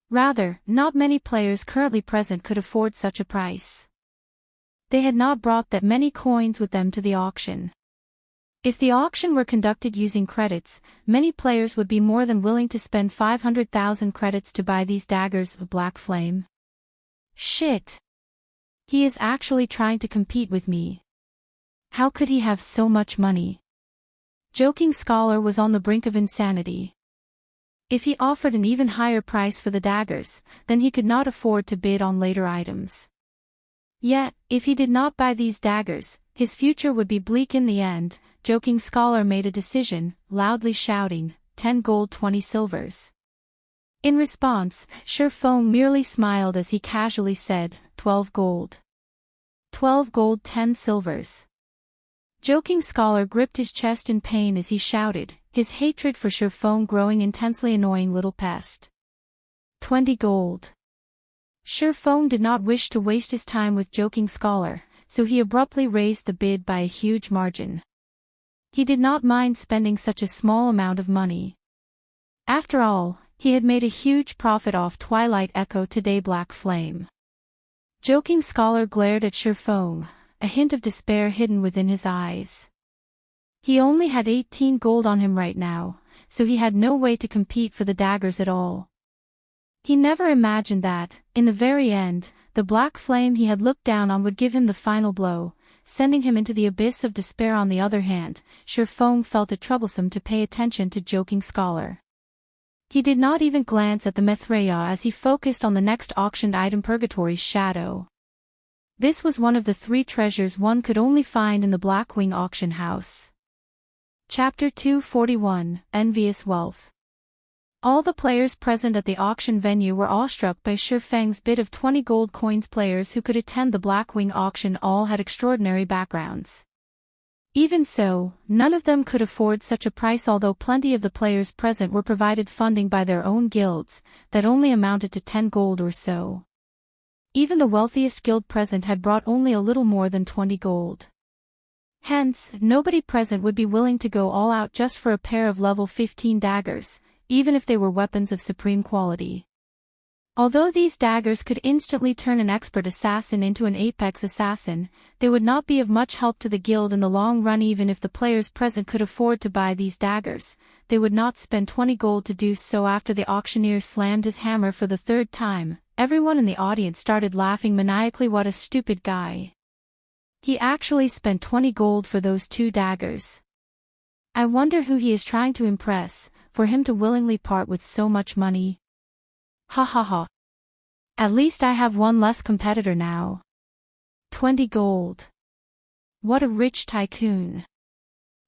S2: Rather, not many players currently present could afford such a price. They had not brought that many coins with them to the auction. If the auction were conducted using credits, many players would be more than willing to spend 500,000 credits to buy these daggers of Black Flame. Shit! He is actually trying to compete with me. How could he have so much money? Joking Scholar was on the brink of insanity. If he offered an even higher price for the daggers, then he could not afford to bid on later items. Yet, if he did not buy these daggers, his future would be bleak in the end. Joking Scholar made a decision, loudly shouting, 10 gold 20 silvers. In response, Shifeng merely smiled as he casually said, 12 gold. 12 gold 10 silvers. Joking Scholar gripped his chest in pain as he shouted, his hatred for Shifeng growing intensely. Annoying little pest. 20 gold. Shifeng did not wish to waste his time with Joking Scholar, so he abruptly raised the bid by a huge margin. He did not mind spending such a small amount of money. After all, he had made a huge profit off Twilight Echo today. Black Flame. Joking Scholar glared at Shifeng, a hint of despair hidden within his eyes. He only had 18 gold on him right now, so he had no way to compete for the daggers at all. He never imagined that, in the very end, the Black Flame he had looked down on would give him the final blow, sending him into the abyss of despair. On the other hand, Shifeng felt it troublesome to pay attention to Joking Scholar. He did not even glance at the Mithraea as he focused on the next auctioned item, Purgatory's Shadow. This was one of the 3 treasures one could only find in the Blackwing auction house. Chapter 241, Envious Wealth. All the players present at the auction venue were awestruck by Shifeng's bid of 20 gold coins. Players who could attend the Blackwing auction all had extraordinary backgrounds. Even so, none of them could afford such a price. Although plenty of the players present were provided funding by their own guilds, that only amounted to 10 gold or so. Even the wealthiest guild present had brought only a little more than 20 gold. Hence, nobody present would be willing to go all out just for a pair of level 15 daggers, even if they were weapons of supreme quality. Although these daggers could instantly turn an expert assassin into an apex assassin, they would not be of much help to the guild in the long run. Even if the players present could afford to buy these daggers, they would not spend 20 gold to do so. After the auctioneer slammed his hammer for the 3rd time, everyone in the audience started laughing maniacally. What a stupid guy. He actually spent 20 gold for those 2 daggers. I wonder who he is trying to impress, for him to willingly part with so much money. Ha ha ha. At least I have one less competitor now. 20 gold. What a rich tycoon.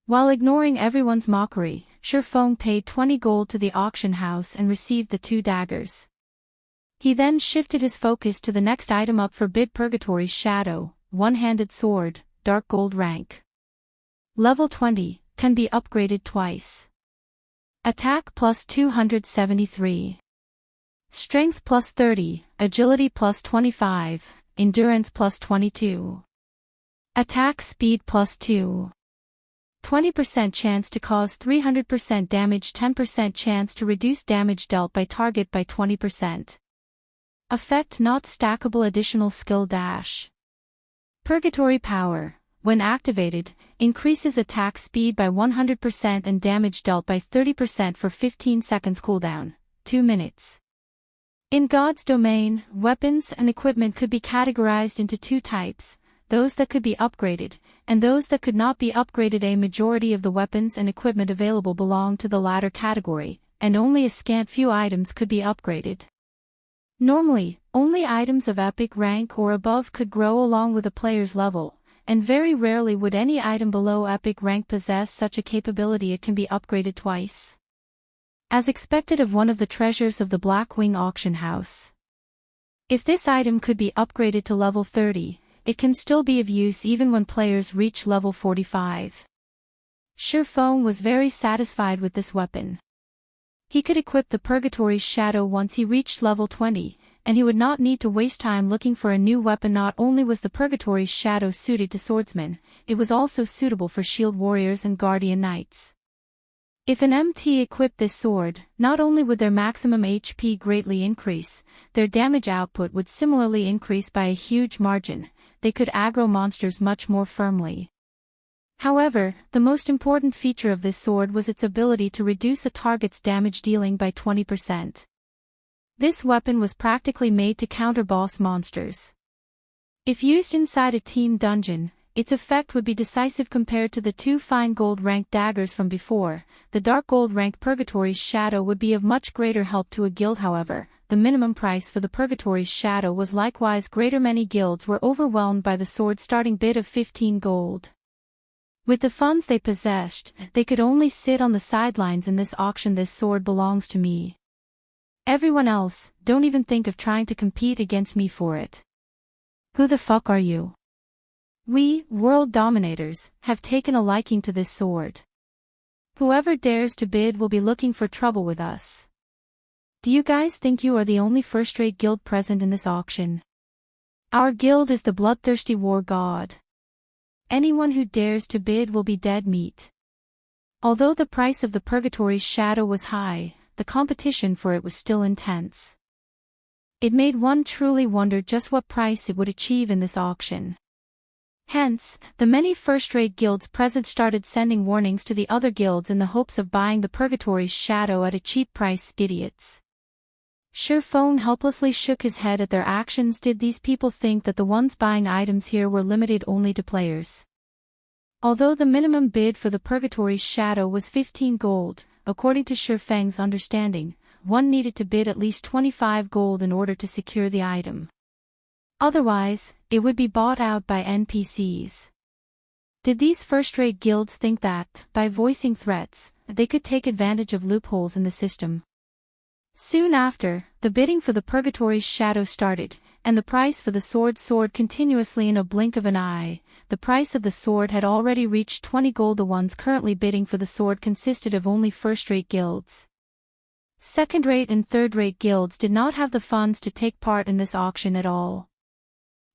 S2: While ignoring everyone's mockery, Shifeng paid 20 gold to the auction house and received the 2 daggers. He then shifted his focus to the next item up for bid, Purgatory's Shadow, one-handed sword, dark gold rank. Level 20, can be upgraded twice. Attack plus 273. Strength plus 30, agility plus 25, endurance plus 22. Attack speed plus 2. 20% chance to cause 300% damage, 10% chance to reduce damage dealt by target by 20%. Effect not stackable, additional skill dash. Purgatory power, when activated, increases attack speed by 100% and damage dealt by 30% for 15 seconds cooldown. 2 minutes. In God's domain, weapons and equipment could be categorized into two types, those that could be upgraded, and those that could not be upgraded. A majority of the weapons and equipment available belonged to the latter category, and only a scant few items could be upgraded. Normally, only items of epic rank or above could grow along with a player's level, and very rarely would any item below epic rank possess such a capability. It can be upgraded twice, as expected of one of the treasures of the Blackwing auction house. If this item could be upgraded to level 30, it can still be of use even when players reach level 45. Feng was very satisfied with this weapon. He could equip the Purgatory's Shadow once he reached level 20, and he would not need to waste time looking for a new weapon. Not only was the Purgatory's Shadow suited to swordsmen, it was also suitable for shield warriors and guardian knights. If an MT equipped this sword, not only would their maximum HP greatly increase, their damage output would similarly increase by a huge margin. They could aggro monsters much more firmly. However, the most important feature of this sword was its ability to reduce a target's damage dealing by 20%. This weapon was practically made to counter boss monsters. If used inside a team dungeon, its effect would be decisive compared to the two fine gold ranked daggers from before. The dark gold ranked Purgatory's Shadow would be of much greater help to a guild. However, the minimum price for the Purgatory's Shadow was likewise greater. Many guilds were overwhelmed by the sword's starting bid of 15 gold. With the funds they possessed, they could only sit on the sidelines in this auction. This sword belongs to me. Everyone else, don't even think of trying to compete against me for it. Who the fuck are you? We, world dominators, have taken a liking to this sword. Whoever dares to bid will be looking for trouble with us. Do you guys think you are the only first-rate guild present in this auction? Our guild is the bloodthirsty war god. Anyone who dares to bid will be dead meat. Although the price of the Purgatory's Shadow was high, the competition for it was still intense. It made one truly wonder just what price it would achieve in this auction. Hence, the many first-rate guilds present started sending warnings to the other guilds in the hopes of buying the Purgatory's Shadow at a cheap price. Idiots. Feng helplessly shook his head at their actions. Did these people think that the ones buying items here were limited only to players? Although the minimum bid for the Purgatory's Shadow was 15 gold, according to Feng's understanding, one needed to bid at least 25 gold in order to secure the item. Otherwise, it would be bought out by NPCs. Did these first-rate guilds think that, by voicing threats, they could take advantage of loopholes in the system? Soon after, the bidding for the Purgatory's Shadow started, and the price for the sword soared continuously in a blink of an eye. The price of the sword had already reached 20 gold. The ones currently bidding for the sword consisted of only first-rate guilds. Second-rate and third-rate guilds did not have the funds to take part in this auction at all.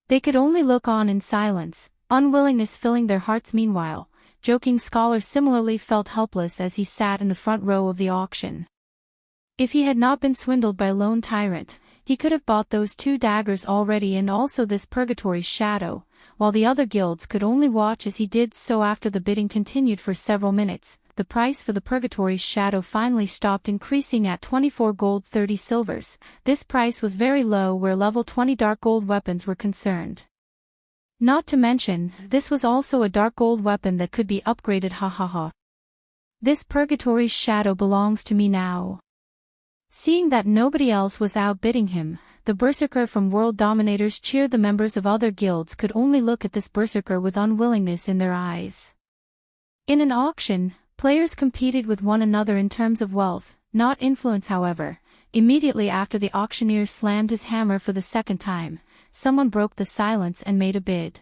S2: They could only look on in silence, unwillingness filling their hearts. Meanwhile, Joking Scholar similarly felt helpless as he sat in the front row of the auction. If he had not been swindled by Lone Tyrant, he could have bought those two daggers already and also this Purgatory's Shadow, while the other guilds could only watch as he did so. After the bidding continued for several minutes, the price for the Purgatory's Shadow finally stopped increasing at 24 gold 30 silvers. This price was very low where level 20 dark gold weapons were concerned. Not to mention, this was also a dark gold weapon that could be upgraded. Ha ha ha. This Purgatory's Shadow belongs to me now. Seeing that nobody else was outbidding him, the berserker from World Dominators cheered. The members of other guilds could only look at this berserker with unwillingness in their eyes. In an auction, players competed with one another in terms of wealth, not influence. However, immediately after the auctioneer slammed his hammer for the second time, someone broke the silence and made a bid.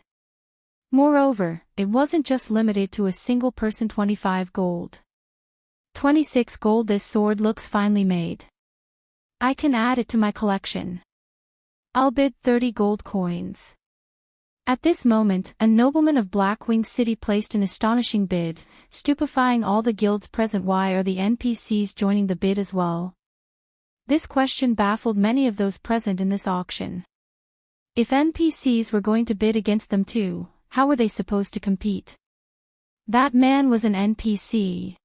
S2: Moreover, it wasn't just limited to a single person. 25 gold. 26 gold. This sword looks finely made. I can add it to my collection. I'll bid 30 gold coins. At this moment, a nobleman of Blackwing City placed an astonishing bid, stupefying all the guilds present. Why are the NPCs joining the bid as well? This question baffled many of those present in this auction. If NPCs were going to bid against them too, how were they supposed to compete? That man was an NPC.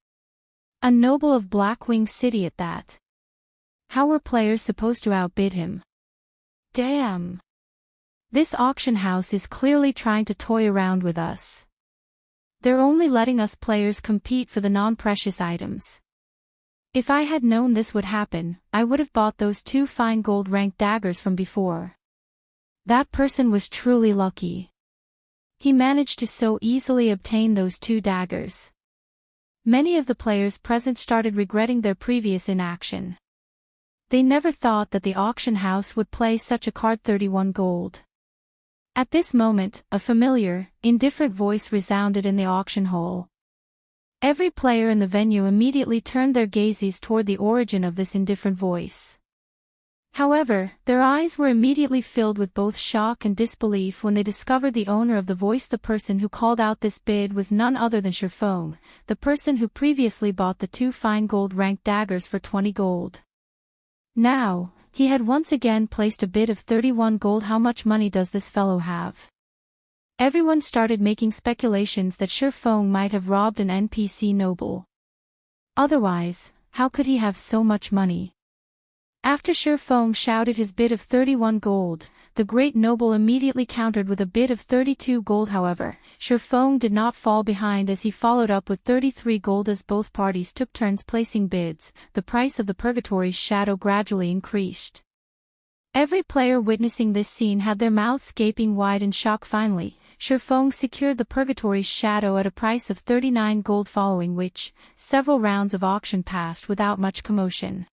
S2: A noble of Blackwing City at that. How were players supposed to outbid him? Damn! This auction house is clearly trying to toy around with us. They're only letting us players compete for the non-precious items. If I had known this would happen, I would have bought those 2 fine gold-ranked daggers from before. That person was truly lucky. He managed to so easily obtain those 2 daggers. Many of the players present started regretting their previous inaction. They never thought that the auction house would play such a card. 31 gold. At this moment, a familiar, indifferent voice resounded in the auction hall. Every player in the venue immediately turned their gazes toward the origin of this indifferent voice. However, their eyes were immediately filled with both shock and disbelief when they discovered the owner of the voice. The person who called out this bid was none other than Shifeng, the person who previously bought the 2 fine gold-ranked daggers for 20 gold. Now, he had once again placed a bid of 31 gold. How much money does this fellow have? Everyone started making speculations that Shifeng might have robbed an NPC noble. Otherwise, how could he have so much money? After Shifeng shouted his bid of 31 gold, the great noble immediately countered with a bid of 32 gold. However, Shifeng did not fall behind as he followed up with 33 gold. As both parties took turns placing bids, the price of the Purgatory's shadow gradually increased. Every player witnessing this scene had their mouths gaping wide in shock. Finally, Shifeng secured the Purgatory's shadow at a price of 39 gold, following which, several rounds of auction passed without much commotion.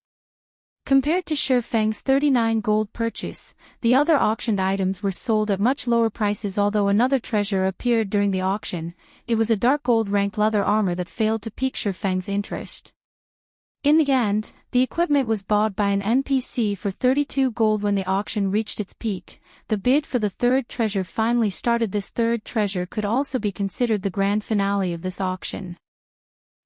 S2: Compared to Shifeng's 39 gold purchase, the other auctioned items were sold at much lower prices. Although another treasure appeared during the auction, it was a dark gold-ranked leather armor that failed to pique Shifeng's interest. In the end, the equipment was bought by an NPC for 32 gold. When the auction reached its peak, the bid for the 3rd treasure finally started. This 3rd treasure could also be considered the grand finale of this auction.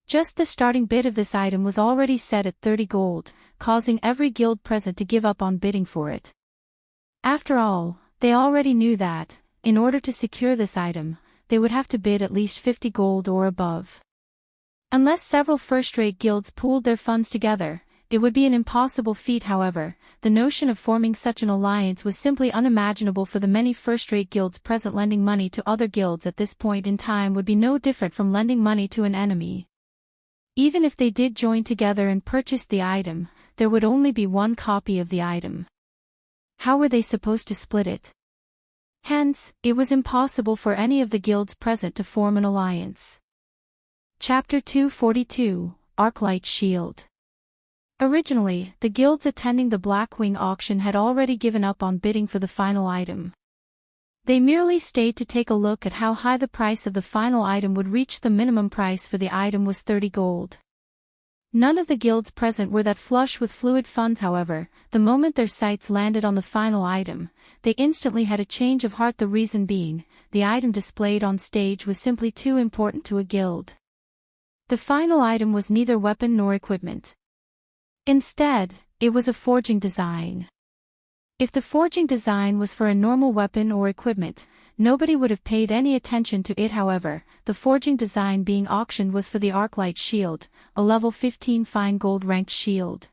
S2: Just the starting bid of this item was already set at 30 gold, causing every guild present to give up on bidding for it. After all, they already knew that, in order to secure this item, they would have to bid at least 50 gold or above. Unless several first-rate guilds pooled their funds together, it would be an impossible feat. However, the notion of forming such an alliance was simply unimaginable for the many first-rate guilds present. Lending money to other guilds at this point in time would be no different from lending money to an enemy. Even if they did join together and purchase the item, there would only be one copy of the item. How were they supposed to split it? Hence, it was impossible for any of the guilds present to form an alliance. Chapter 242, Arclight Shield. Originally, the guilds attending the Blackwing auction had already given up on bidding for the final item. They merely stayed to take a look at how high the price of the final item would reach. The minimum price for the item was 30 gold. None of the guilds present were that flush with fluid funds. However, the moment their sights landed on the final item, they instantly had a change of heart. The reason being, the item displayed on stage was simply too important to a guild. The final item was neither weapon nor equipment. Instead, it was a forging design. If the forging design was for a normal weapon or equipment, nobody would have paid any attention to it. However, the forging design being auctioned was for the Arclight Shield, a level 15 fine gold-ranked shield.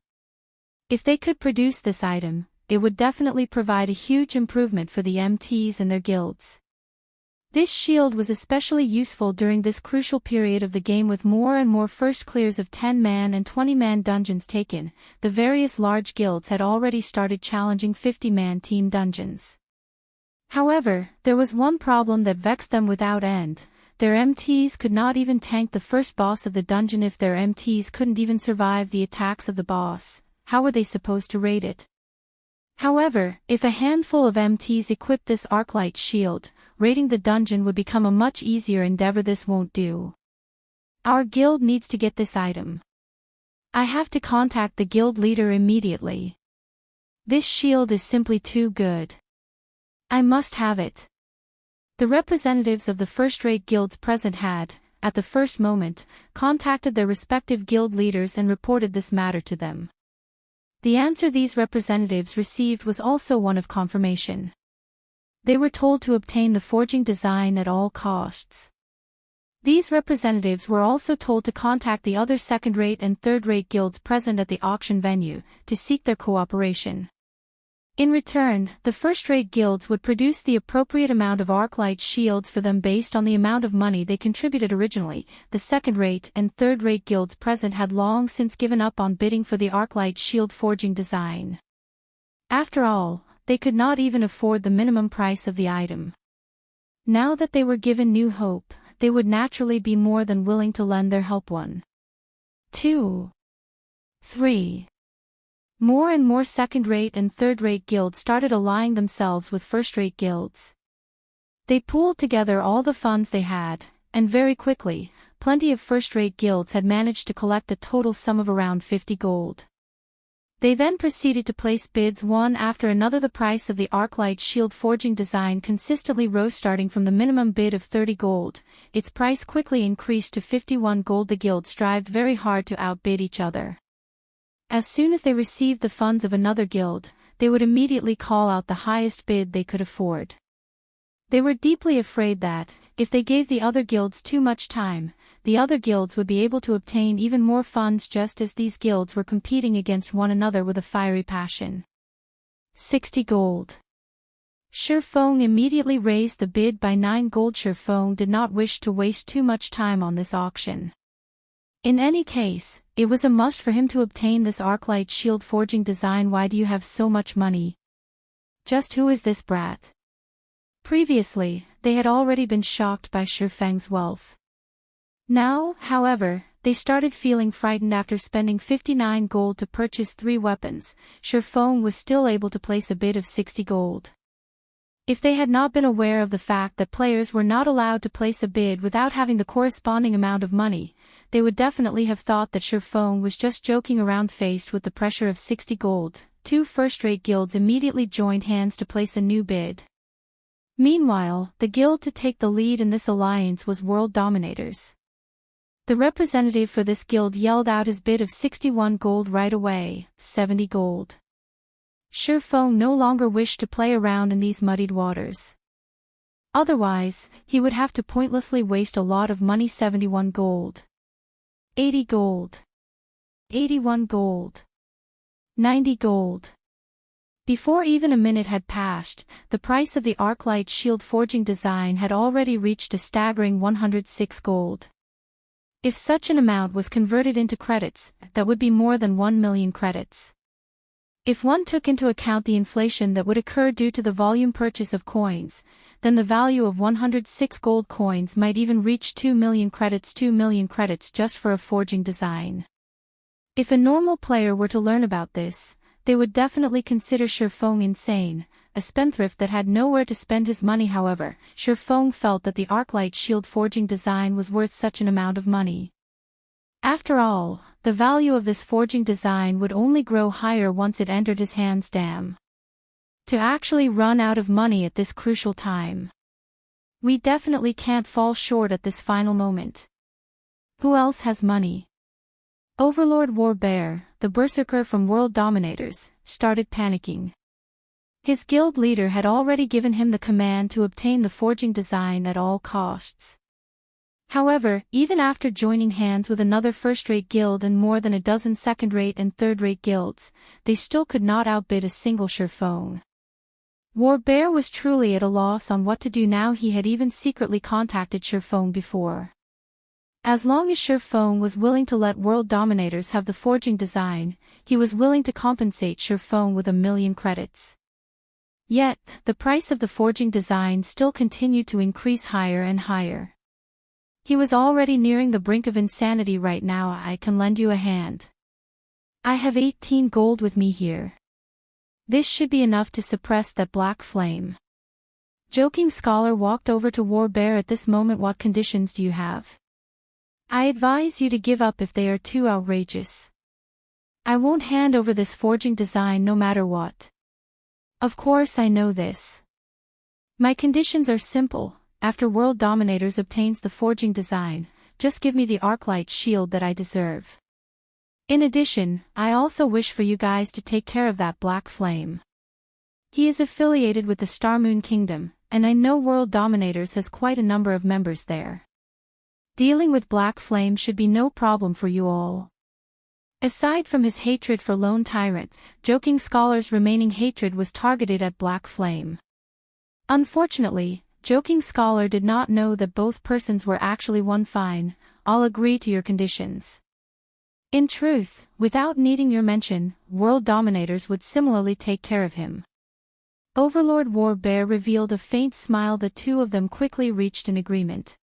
S2: If they could produce this item, it would definitely provide a huge improvement for the MTs and their guilds. This shield was especially useful during this crucial period of the game with more and more first clears of 10-man and 20-man dungeons taken. The various large guilds had already started challenging 50-man team dungeons. However, there was one problem that vexed them without end. Their MTs could not even tank the first boss of the dungeon. If their MTs couldn't even survive the attacks of the boss, how were they supposed to raid it? However, if a handful of MTs equipped this Arclight Shield, raiding the dungeon would become a much easier endeavor. This won't do. Our guild needs to get this item. I have to contact the guild leader immediately. This shield is simply too good. I must have it. The representatives of the first-rate guilds present had, at the first moment, contacted their respective guild leaders and reported this matter to them. The answer these representatives received was also one of confirmation. They were told to obtain the forging design at all costs. These representatives were also told to contact the other second-rate and third-rate guilds present at the auction venue, to seek their cooperation. In return, the first-rate guilds would produce the appropriate amount of arc-light shields for them based on the amount of money they contributed originally. The second-rate and third-rate guilds present had long since given up on bidding for the arc-light shield forging design. After all, they could not even afford the minimum price of the item. Now that they were given new hope, they would naturally be more than willing to lend their help. 1, 2, 3. More and more second-rate and third-rate guilds started allying themselves with first-rate guilds. They pooled together all the funds they had, and very quickly, plenty of first-rate guilds had managed to collect a total sum of around 50 gold. They then proceeded to place bids one after another. The price of the arc-light shield forging design consistently rose, starting from the minimum bid of 30 gold. Its price quickly increased to 51 gold. The guilds strived very hard to outbid each other. As soon as they received the funds of another guild, they would immediately call out the highest bid they could afford. They were deeply afraid that, if they gave the other guilds too much time, the other guilds would be able to obtain even more funds, just as these guilds were competing against one another with a fiery passion. 60 gold. Shifeng immediately raised the bid by 9 gold. Shifeng did not wish to waste too much time on this auction. In any case, it was a must for him to obtain this arc-light shield forging design. Why do you have so much money? Just who is this brat? Previously, they had already been shocked by Shifeng's wealth. Now, however, they started feeling frightened. After spending 59 gold to purchase 3 weapons, Shifeng was still able to place a bid of 60 gold. If they had not been aware of the fact that players were not allowed to place a bid without having the corresponding amount of money, they would definitely have thought that Shifeng was just joking around. Faced with the pressure of 60 gold, 2 first-rate guilds immediately joined hands to place a new bid. Meanwhile, the guild to take the lead in this alliance was World Dominators. The representative for this guild yelled out his bid of 61 gold right away. 70 gold. Shifeng no longer wished to play around in these muddied waters. Otherwise, he would have to pointlessly waste a lot of money. 71 gold. 80 gold. 81 gold. 90 gold. Before even a minute had passed, the price of the arc-light shield forging design had already reached a staggering 106 gold. If such an amount was converted into credits, that would be more than 1 million credits. If one took into account the inflation that would occur due to the volume purchase of coins, then the value of 106 gold coins might even reach 2 million credits. 2 million credits just for a forging design. If a normal player were to learn about this, they would definitely consider Shifeng insane, a spendthrift that had nowhere to spend his money. However, Shifeng felt that the arc-light shield forging design was worth such an amount of money. After all, the value of this forging design would only grow higher once it entered his hands. Damn. To actually run out of money at this crucial time. We definitely can't fall short at this final moment. Who else has money? Overlord Warbear, the berserker from World Dominators, started panicking. His guild leader had already given him the command to obtain the forging design at all costs. However, even after joining hands with another first-rate guild and more than a dozen second-rate and third-rate guilds, they still could not outbid a single Shifeng. Warbear was truly at a loss on what to do now. He had even secretly contacted Shifeng before. As long as Shifeng was willing to let World Dominators have the forging design, he was willing to compensate Shifeng with 1 million credits. Yet, the price of the forging design still continued to increase higher and higher. He was already nearing the brink of insanity. Right now I can lend you a hand. I have 18 gold with me here. This should be enough to suppress that black flame. Joking Scholar walked over to Warbear at this moment. What conditions do you have? I advise you to give up if they are too outrageous. I won't hand over this forging design no matter what. Of course I know this. My conditions are simple. After World Dominators obtains the forging design, just give me the arc-light shield that I deserve. In addition, I also wish for you guys to take care of that black flame. He is affiliated with the Starmoon Kingdom, and I know World Dominators has quite a number of members there. Dealing with Black Flame should be no problem for you all. Aside from his hatred for Lone Tyrant, Joking Scholar's remaining hatred was targeted at Black Flame. Unfortunately, Joking Scholar did not know that both persons were actually one. Fine, I'll agree to your conditions. In truth, without needing your mention, world dominators would similarly take care of him. Overlord Warbear revealed a faint smile. The two of them quickly reached an agreement.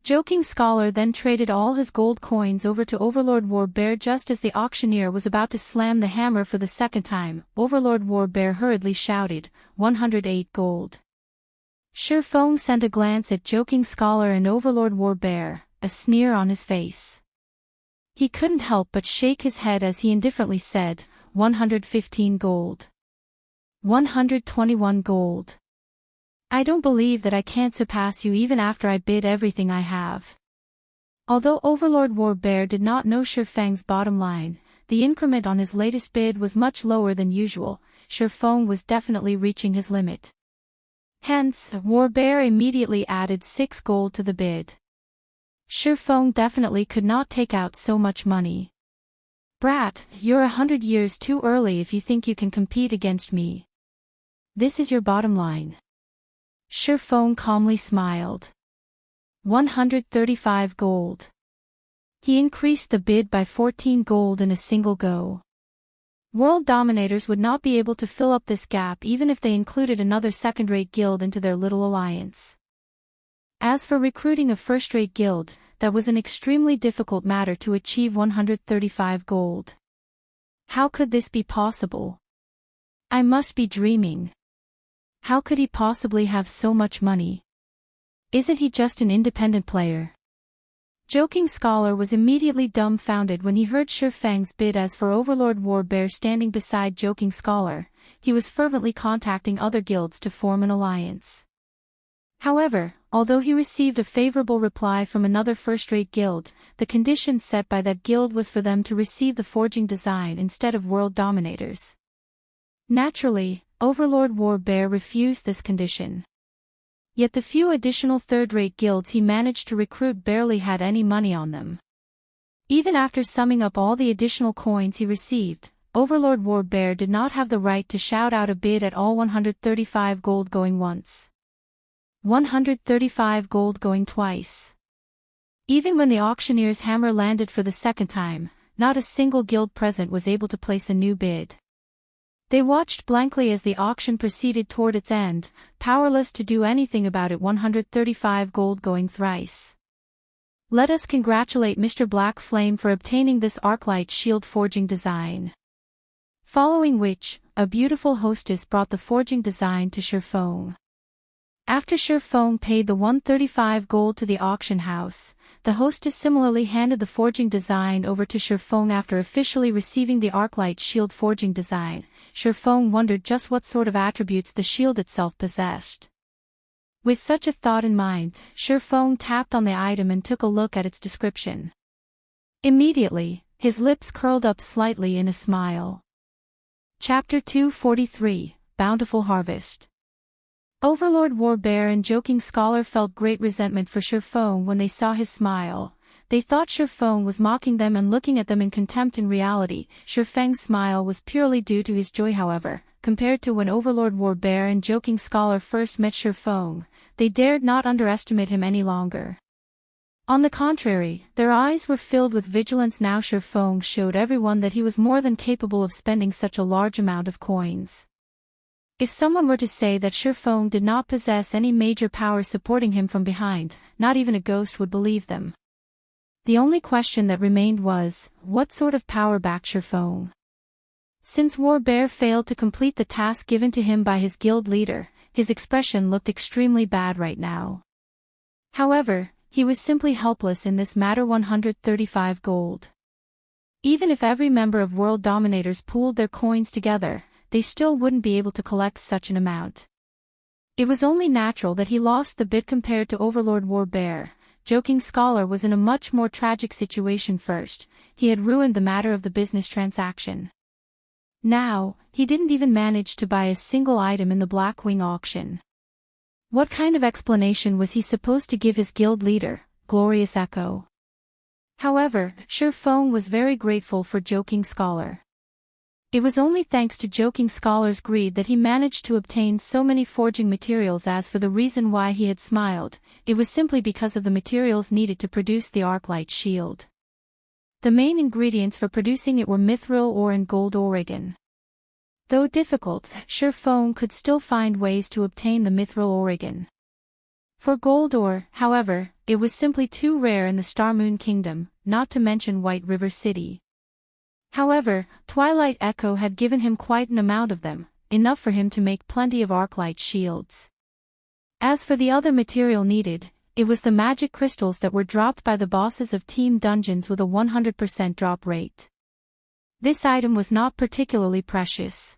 S2: Joking Scholar then traded all his gold coins over to Overlord Warbear just as the auctioneer was about to slam the hammer for the second time. Overlord Warbear hurriedly shouted, 108 gold. Shifeng sent a glance at Joking Scholar and Overlord Warbear, a sneer on his face. He couldn't help but shake his head as he indifferently said, 115 gold. 121 gold. I don't believe that I can't surpass you even after I bid everything I have. Although Overlord Warbear did not know Shifeng's bottom line, the increment on his latest bid was much lower than usual. Shifeng was definitely reaching his limit. Hence, Warbear immediately added 6 gold to the bid. Shifeng definitely could not take out so much money. Brat, you're 100 years too early if you think you can compete against me. This is your bottom line. Shifeng calmly smiled. 135 gold. He increased the bid by 14 gold in a single go. World dominators would not be able to fill up this gap even if they included another second-rate guild into their little alliance. As for recruiting a first-rate guild, that was an extremely difficult matter to achieve 135 gold. How could this be possible? I must be dreaming. How could he possibly have so much money? Isn't he just an independent player? Joking Scholar was immediately dumbfounded when he heard Shifeng's bid. As for Overlord Warbear standing beside Joking Scholar, he was fervently contacting other guilds to form an alliance. However, although he received a favorable reply from another first-rate guild, the condition set by that guild was for them to receive the forging design instead of world dominators. Naturally, Overlord Warbear refused this condition. Yet the few additional third-rate guilds he managed to recruit barely had any money on them. Even after summing up all the additional coins he received, Overlord Warbear did not have the right to shout out a bid at all. 135 gold going once. 135 gold going twice. Even when the auctioneer's hammer landed for the second time, not a single guild present was able to place a new bid. They watched blankly as the auction proceeded toward its end, powerless to do anything about it. 135 gold going thrice. Let us congratulate Mr. Black Flame for obtaining this Arclight shield forging design. Following which, a beautiful hostess brought the forging design to Shifeng. After Shifeng paid the 135 gold to the auction house, the hostess similarly handed the forging design over to Shifeng. After officially receiving the Arclight shield forging design, Shifeng wondered just what sort of attributes the shield itself possessed. With such a thought in mind, Shifeng tapped on the item and took a look at its description. Immediately, his lips curled up slightly in a smile. Chapter 243, Bountiful Harvest. Overlord Warbear and Joking Scholar felt great resentment for Shifeng when they saw his smile. They thought Shifeng was mocking them and looking at them in contempt. In reality, Shifeng's smile was purely due to his joy. However, compared to when Overlord Warbear and Joking Scholar first met Shifeng, they dared not underestimate him any longer. On the contrary, their eyes were filled with vigilance. Now Shifeng showed everyone that he was more than capable of spending such a large amount of coins. If someone were to say that Shifeng did not possess any major power supporting him from behind, not even a ghost would believe them. The only question that remained was, what sort of power backed Shifeng? Since Warbear failed to complete the task given to him by his guild leader, his expression looked extremely bad right now. However, he was simply helpless in this matter. 135 gold. Even if every member of World Dominators pooled their coins together, they still wouldn't be able to collect such an amount. It was only natural that he lost the bid. Compared to Overlord Warbear, Joking Scholar was in a much more tragic situation. First, he had ruined the matter of the business transaction. Now, he didn't even manage to buy a single item in the Blackwing auction. What kind of explanation was he supposed to give his guild leader, glorious echo. However, Feng was very grateful for Joking Scholar. It was only thanks to Joking Scholar's greed that he managed to obtain so many forging materials. As for the reason why he had smiled, it was simply because of the materials needed to produce the Arclight shield. The main ingredients for producing it were mithril ore and gold Oregon. Though difficult, Feng could still find ways to obtain the mithril Oregon. For gold ore, however, it was simply too rare in the Star Moon Kingdom, not to mention White River City. However, Twilight Echo had given him quite an amount of them, enough for him to make plenty of Arclight shields. As for the other material needed, it was the magic crystals that were dropped by the bosses of Team Dungeons with a 100% drop rate. This item was not particularly precious.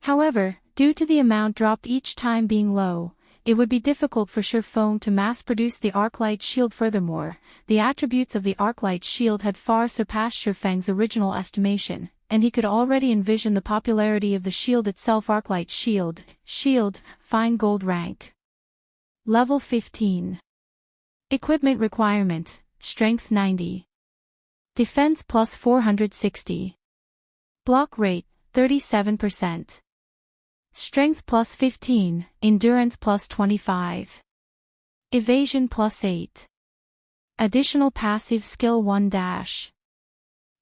S2: However, due to the amount dropped each time being low, it would be difficult for Feng to mass-produce the Arclight shield. Furthermore, the attributes of the Arclight shield had far surpassed Feng's original estimation, and he could already envision the popularity of the shield itself. Arclight shield, fine gold rank. Level 15. Equipment requirement, strength 90. Defense plus 460. Block rate, 37%. Strength plus 15, endurance plus 25. Evasion plus 8. Additional passive skill 1 dash.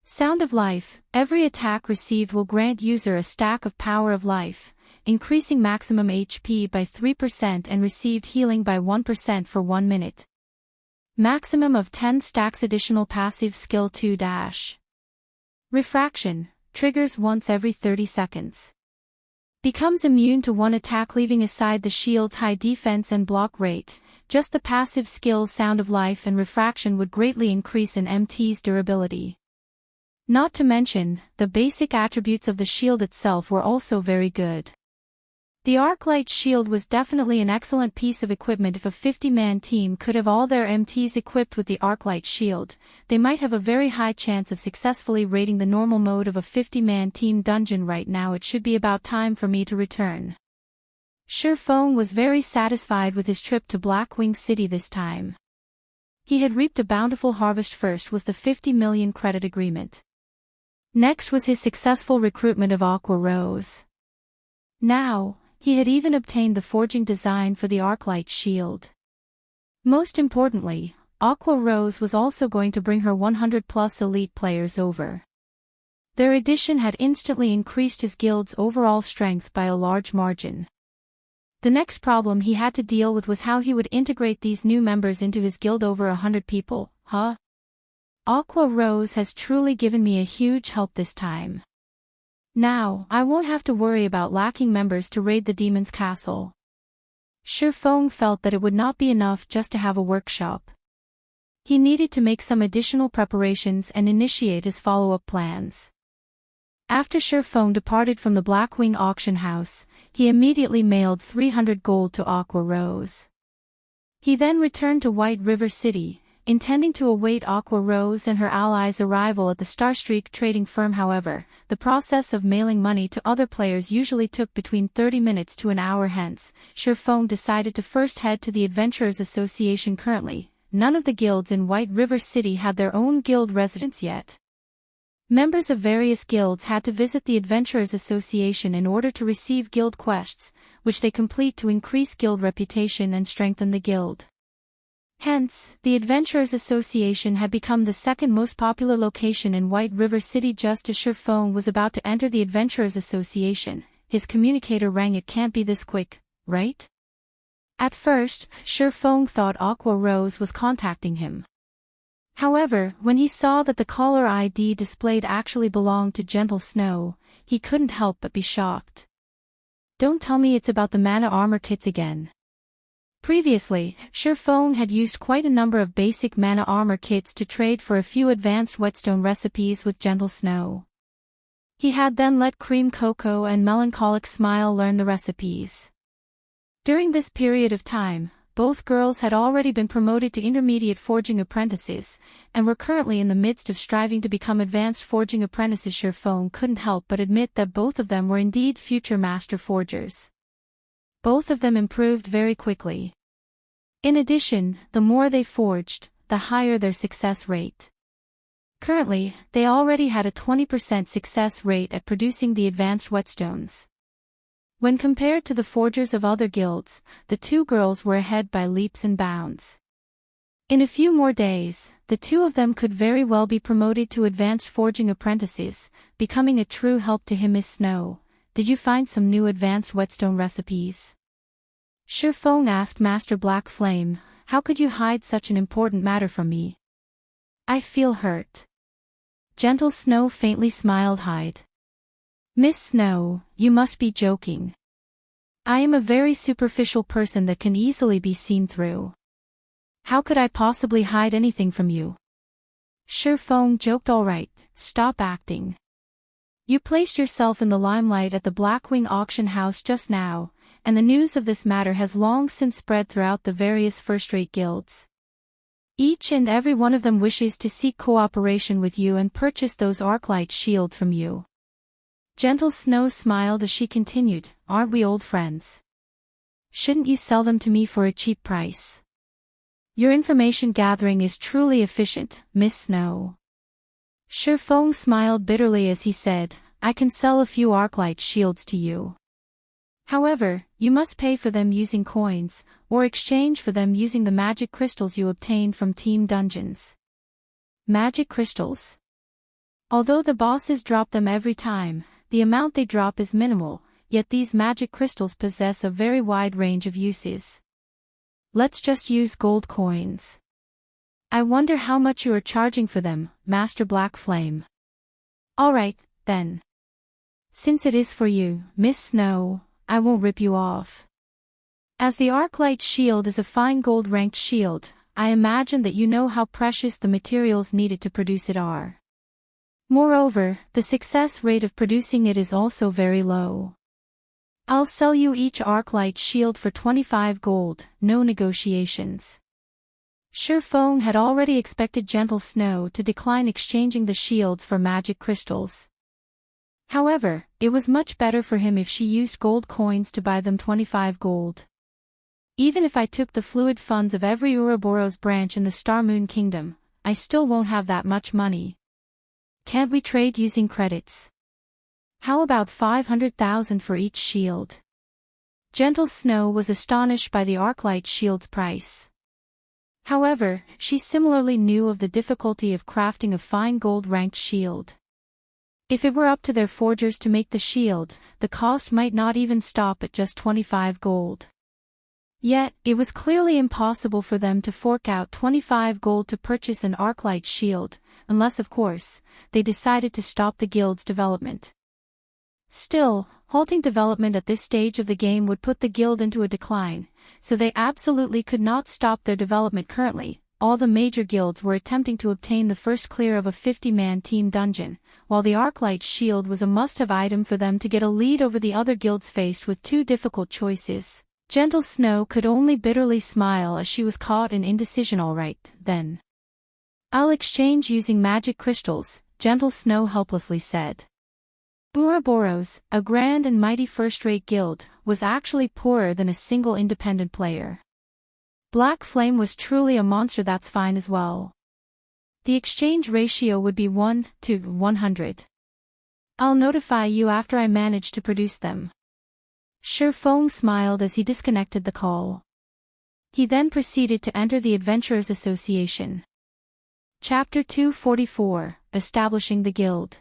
S2: Sound of Life, every attack received will grant user a stack of Power of Life, increasing maximum HP by 3% and received healing by 1% for 1 minute. Maximum of 10 stacks. Additional passive skill 2 dash. Refraction, triggers once every 30 seconds. Becomes immune to one attack. Leaving aside the shield's high defense and block rate, just the passive skills Sound of Life and Refraction would greatly increase an MT's durability. Not to mention, the basic attributes of the shield itself were also very good. The Arclight shield was definitely an excellent piece of equipment. If a 50-man team could have all their MTs equipped with the Arclight shield, they might have a very high chance of successfully raiding the normal mode of a 50-man team dungeon. Right now it should be about time for me to return. Feng was very satisfied with his trip to Blackwing City this time. He had reaped a bountiful harvest. First was the 50 million credit agreement. Next was his successful recruitment of Aqua Rose. Now, he had even obtained the forging design for the Arclight shield. Most importantly, Aqua Rose was also going to bring her 100+ elite players over. Their addition had instantly increased his guild's overall strength by a large margin. The next problem he had to deal with was how he would integrate these new members into his guild. Over 100 people, huh? Aqua Rose has truly given me a huge help this time. Now, I won't have to worry about lacking members to raid the demon's castle. Feng felt that it would not be enough just to have a workshop. He needed to make some additional preparations and initiate his follow-up plans. After Feng departed from the Blackwing auction house, he immediately mailed 300 gold to Aqua Rose. He then returned to White River City, intending to await Aqua Rose and her allies' arrival at the Starstreak trading firm. However, the process of mailing money to other players usually took between 30 minutes to an hour. Hence, Feng decided to first head to the Adventurers Association. Currently, none of the guilds in White River City had their own guild residence yet. Members of various guilds had to visit the Adventurers Association in order to receive guild quests, which they complete to increase guild reputation and strengthen the guild. Hence, the Adventurers Association had become the second most popular location in White River City. Just as Feng was about to enter the Adventurers Association, his communicator rang. It can't be this quick, right? At first, Feng thought Aqua Rose was contacting him. However, when he saw that the caller ID displayed actually belonged to Gentle Snow, he couldn't help but be shocked. Don't tell me it's about the mana armor kits again. Previously, Feng had used quite a number of basic mana armor kits to trade for a few advanced whetstone recipes with Gentle Snow. He had then let Cream Cocoa and Melancholic Smile learn the recipes. During this period of time, both girls had already been promoted to intermediate forging apprentices, and were currently in the midst of striving to become advanced forging apprentices. Feng couldn't help but admit that both of them were indeed future master forgers. Both of them improved very quickly. In addition, the more they forged, the higher their success rate. Currently, they already had a 20% success rate at producing the advanced whetstones. When compared to the forgers of other guilds, the two girls were ahead by leaps and bounds. In a few more days, the two of them could very well be promoted to advanced forging apprentices, becoming a true help to him. Miss Snow, did you find some new advanced whetstone recipes? Shi Feng asked Master Black Flame. How could you hide such an important matter from me? I feel hurt. Gentle Snow faintly smiled. Hide. Miss Snow, you must be joking. I am a very superficial person that can easily be seen through. How could I possibly hide anything from you? Shi Feng joked. All right, stop acting. You placed yourself in the limelight at the Blackwing auction house just now, and the news of this matter has long since spread throughout the various first-rate guilds. Each and every one of them wishes to seek cooperation with you and purchase those Arclight shields from you. Gentle Snow smiled as she continued, aren't we old friends? Shouldn't you sell them to me for a cheap price? Your information gathering is truly efficient, Miss Snow. Shi Feng smiled bitterly as he said, I can sell a few Arclight shields to you. However, you must pay for them using coins, or exchange for them using the magic crystals you obtained from team dungeons. Magic crystals? Although the bosses drop them every time, the amount they drop is minimal, yet these magic crystals possess a very wide range of uses. Let's just use gold coins. I wonder how much you are charging for them, Master Black Flame. Alright, then. Since it is for you, Miss Snow, I won't rip you off. As the Arclight shield is a fine gold-ranked shield, I imagine that you know how precious the materials needed to produce it are. Moreover, the success rate of producing it is also very low. I'll sell you each Arclight shield for 25 gold, no negotiations. Shi Feng had already expected Gentle Snow to decline exchanging the shields for magic crystals. However, it was much better for him if she used gold coins to buy them 25 gold. Even if I took the fluid funds of every Ouroboros branch in the Star Moon Kingdom, I still won't have that much money. Can't we trade using credits? How about 500,000 for each shield? Gentle Snow was astonished by the Arclight shield's price. However, she similarly knew of the difficulty of crafting a fine gold-ranked shield. If it were up to their forgers to make the shield, the cost might not even stop at just 25 gold. Yet, it was clearly impossible for them to fork out 25 gold to purchase an Arclight shield, unless of course, they decided to stop the guild's development. Still, halting development at this stage of the game would put the guild into a decline, so they absolutely could not stop their development currently. All the major guilds were attempting to obtain the first clear of a 50-man team dungeon, while the Arclight shield was a must-have item for them to get a lead over the other guilds faced with two difficult choices. Gentle Snow could only bitterly smile as she was caught in indecision. All right, then. I'll exchange using magic crystals, Gentle Snow helplessly said. Ouroboros, a grand and mighty first-rate guild, was actually poorer than a single independent player. Black Flame was truly a monster. That's fine as well. The exchange ratio would be 1 to 100. I'll notify you after I manage to produce them. Shi Feng smiled as he disconnected the call. He then proceeded to enter the Adventurers Association. Chapter 244, Establishing the Guild.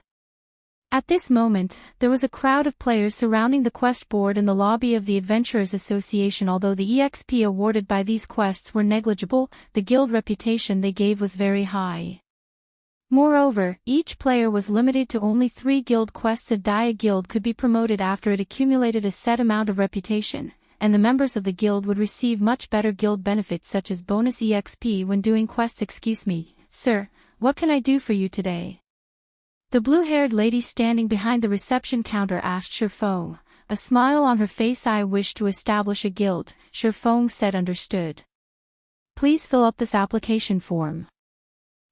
S2: At this moment, there was a crowd of players surrounding the quest board in the lobby of the Adventurers Association. Although the EXP awarded by these quests were negligible, the guild reputation they gave was very high. Moreover, each player was limited to only 3 guild quests. A guild could be promoted after it accumulated a set amount of reputation, and the members of the guild would receive much better guild benefits such as bonus EXP when doing quests. Excuse me, sir, what can I do for you today? The blue-haired lady standing behind the reception counter asked Shi Feng, a smile on her face. I wish to establish a guild, Shi Feng said. Understood. Please fill up this application form.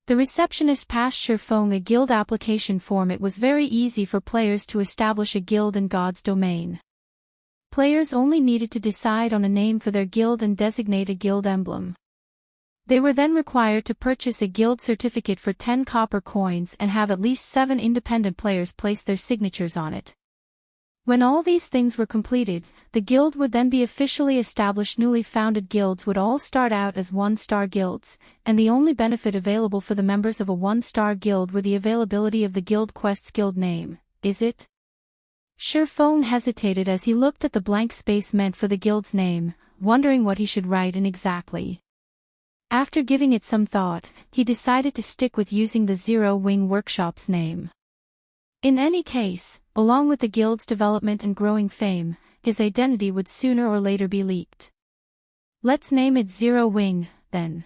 S2: The receptionist passed Shi Feng a guild application form. It was very easy for players to establish a guild in God's domain. Players only needed to decide on a name for their guild and designate a guild emblem. They were then required to purchase a guild certificate for 10 copper coins and have at least 7 independent players place their signatures on it. When all these things were completed, the guild would then be officially established. Newly founded guilds would all start out as 1-star guilds, and the only benefit available for the members of a 1-star guild were the availability of the guild quest's guild name. Is it? Sherfone hesitated as he looked at the blank space meant for the guild's name, wondering what he should write in exactly. After giving it some thought, he decided to stick with using the Zero Wing Workshop's name. In any case, along with the guild's development and growing fame, his identity would sooner or later be leaked. Let's name it Zero Wing, then.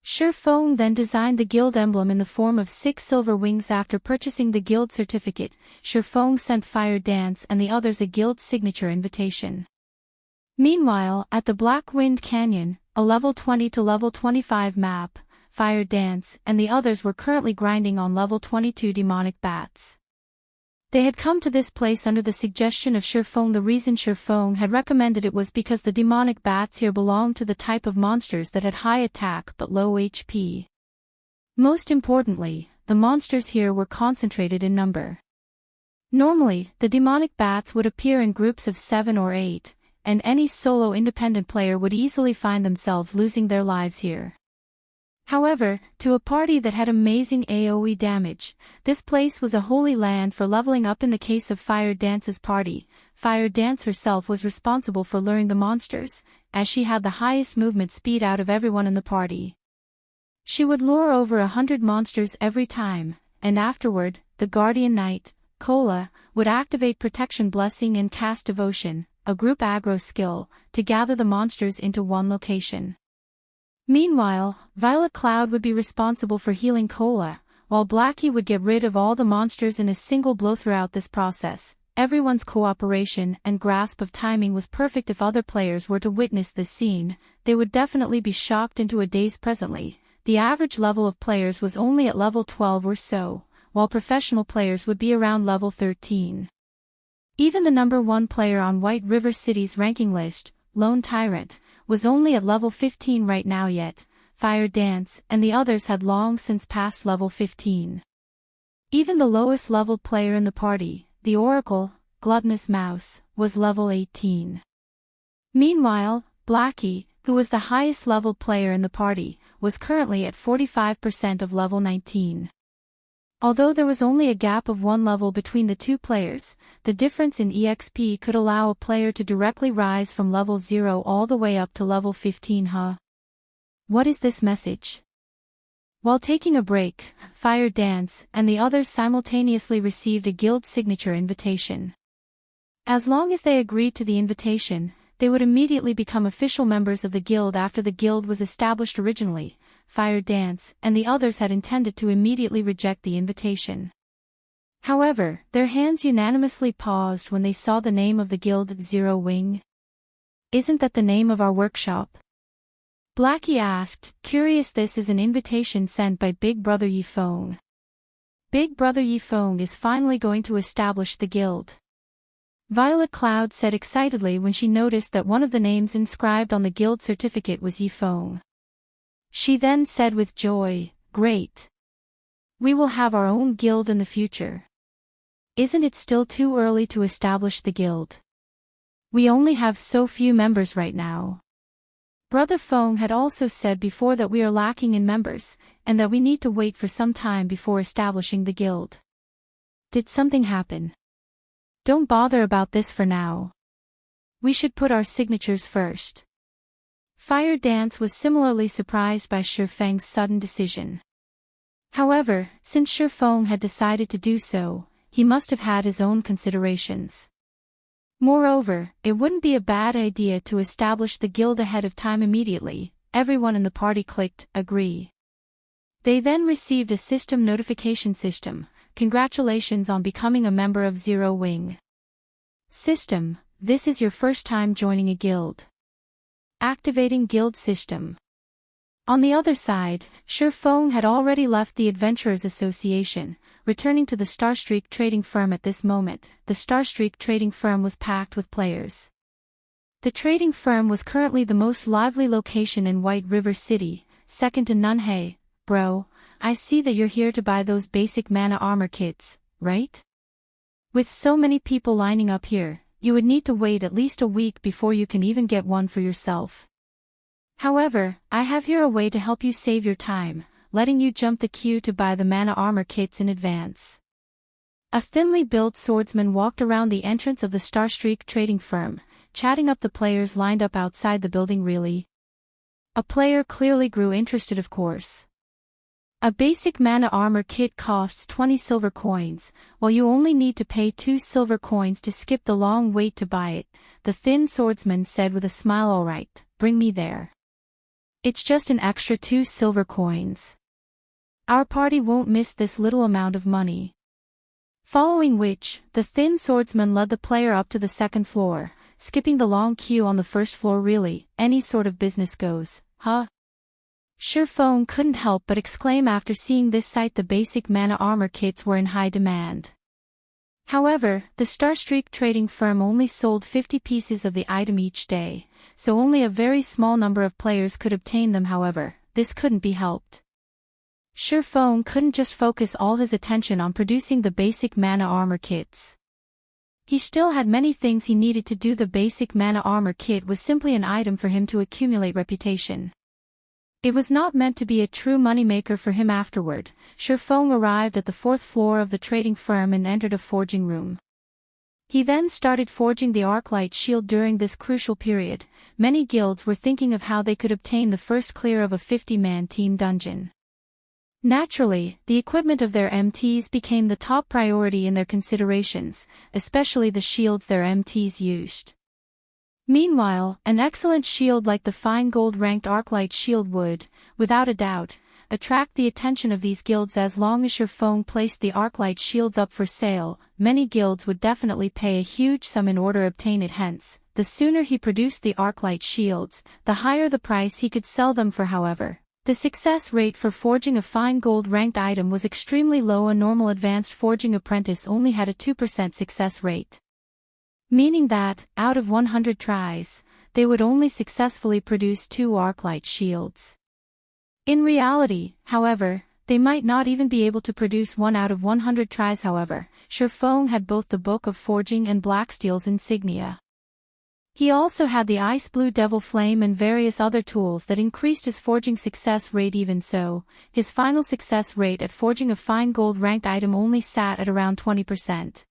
S2: Sherfone then designed the guild emblem in the form of 6 silver wings. After purchasing the guild certificate, Sherfone sent Fire Dance and the others a guild signature invitation. Meanwhile, at the Black Wind Canyon, a level 20 to level 25 map, Fire Dance and the others were currently grinding on level 22 demonic bats. They had come to this place under the suggestion of Sherfone. The reason Sherfone had recommended it was because the demonic bats here belonged to the type of monsters that had high attack but low HP. Most importantly, the monsters here were concentrated in number. Normally, the demonic bats would appear in groups of 7 or 8, and any solo independent player would easily find themselves losing their lives here. However, to a party that had amazing AoE damage, this place was a holy land for leveling up. In the case of Fire Dance's party, Fire Dance herself was responsible for luring the monsters, as she had the highest movement speed out of everyone in the party. She would lure over 100 monsters every time, and afterward, the Guardian Knight, Kola, would activate Protection Blessing and cast Devotion, a group aggro skill, to gather the monsters into one location. Meanwhile, Violet Cloud would be responsible for healing Kola, while Blackie would get rid of all the monsters in a single blow. Throughout this process, everyone's cooperation and grasp of timing was perfect. If other players were to witness this scene, they would definitely be shocked into a daze. Presently, the average level of players was only at level 12 or so, while professional players would be around level 13. Even the number 1 player on White River City's ranking list, Lone Tyrant, was only at level 15 right now. Yet Fire Dance and the others had long since passed level 15. Even the lowest leveled player in the party, the Oracle, Gluttonous Mouse, was level 18. Meanwhile, Blackie, who was the highest leveled player in the party, was currently at 45% of level 19. Although there was only a gap of 1 level between the two players, the difference in EXP could allow a player to directly rise from level 0 all the way up to level 15. What is this message? While taking a break, Fire Dance and the others simultaneously received a guild signature invitation. As long as they agreed to the invitation, they would immediately become official members of the guild. After the guild was established originally, Fire Dance and the others had intended to immediately reject the invitation. However, their hands unanimously paused when they saw the name of the guild, Zero Wing. Isn't that the name of our workshop? Blackie asked, curious. This is an invitation sent by Big Brother Yifeng. Big Brother Yifeng is finally going to establish the guild. Violet Cloud said excitedly when she noticed that one of the names inscribed on the guild certificate was Yifeng. She then said with joy, great. We will have our own guild in the future. Isn't it still too early to establish the guild? We only have so few members right now. Brother Feng had also said before that we are lacking in members, and that we need to wait for some time before establishing the guild. Did something happen? Don't bother about this for now. We should put our signatures first. Fire Dance was similarly surprised by Sherfeng's sudden decision. However, since Sherfeng had decided to do so, he must have had his own considerations. Moreover, it wouldn't be a bad idea to establish the guild ahead of time. Immediately, everyone in the party clicked, agree. They then received a system notification system, congratulations on becoming a member of Zero Wing. System, this is your first time joining a guild. Activating guild system. On the other side, Sherfeng had already left the Adventurers Association, returning to the Starstreak trading firm at this moment. The Starstreak trading firm was packed with players. The trading firm was currently the most lively location in White River City, second to none. Hey, bro, I see that you're here to buy those basic mana armor kits, right? With so many people lining up here, you would need to wait at least a week before you can even get one for yourself. However, I have here a way to help you save your time, letting you jump the queue to buy the mana armor kits in advance. A thinly built swordsman walked around the entrance of the Starstreak trading firm, chatting up the players lined up outside the building. Really? A player clearly grew interested, of course. A basic mana armor kit costs 20 silver coins, while you only need to pay 2 silver coins to skip the long wait to buy it, the thin swordsman said with a smile. All right, bring me there. It's just an extra 2 silver coins. Our party won't miss this little amount of money. Following which, the thin swordsman led the player up to the second floor, skipping the long queue on the first floor. Really, any sort of business goes, huh? Shurfong couldn't help but exclaim after seeing this sight. The basic mana armor kits were in high demand. However, the Starstreak trading firm only sold 50 pieces of the item each day, so only a very small number of players could obtain them. However, this couldn't be helped. Shurfong couldn't just focus all his attention on producing the basic mana armor kits. He still had many things he needed to do. The basic mana armor kit was simply an item for him to accumulate reputation. It was not meant to be a true moneymaker for him afterward. Shurfong arrived at the 4th floor of the trading firm and entered a forging room. He then started forging the Arclight shield. During this crucial period, many guilds were thinking of how they could obtain the first clear of a 50-man team dungeon. Naturally, the equipment of their MTs became the top priority in their considerations, especially the shields their MTs used. Meanwhile, an excellent shield like the fine gold-ranked Arclight shield would, without a doubt, attract the attention of these guilds. As long as Shurfong placed the Arclight shields up for sale, many guilds would definitely pay a huge sum in order to obtain it. Hence, the sooner he produced the Arclight shields, the higher the price he could sell them for. However, the success rate for forging a fine gold-ranked item was extremely low. A normal advanced forging apprentice only had a 2% success rate. Meaning that, out of 100 tries, they would only successfully produce 2 Arclight shields. In reality, however, they might not even be able to produce 1 out of 100 tries. However, Shurfong had both the Book of Forging and Blacksteel's insignia. He also had the Ice Blue Devil Flame and various other tools that increased his forging success rate. Even so, his final success rate at forging a fine gold-ranked item only sat at around 20%.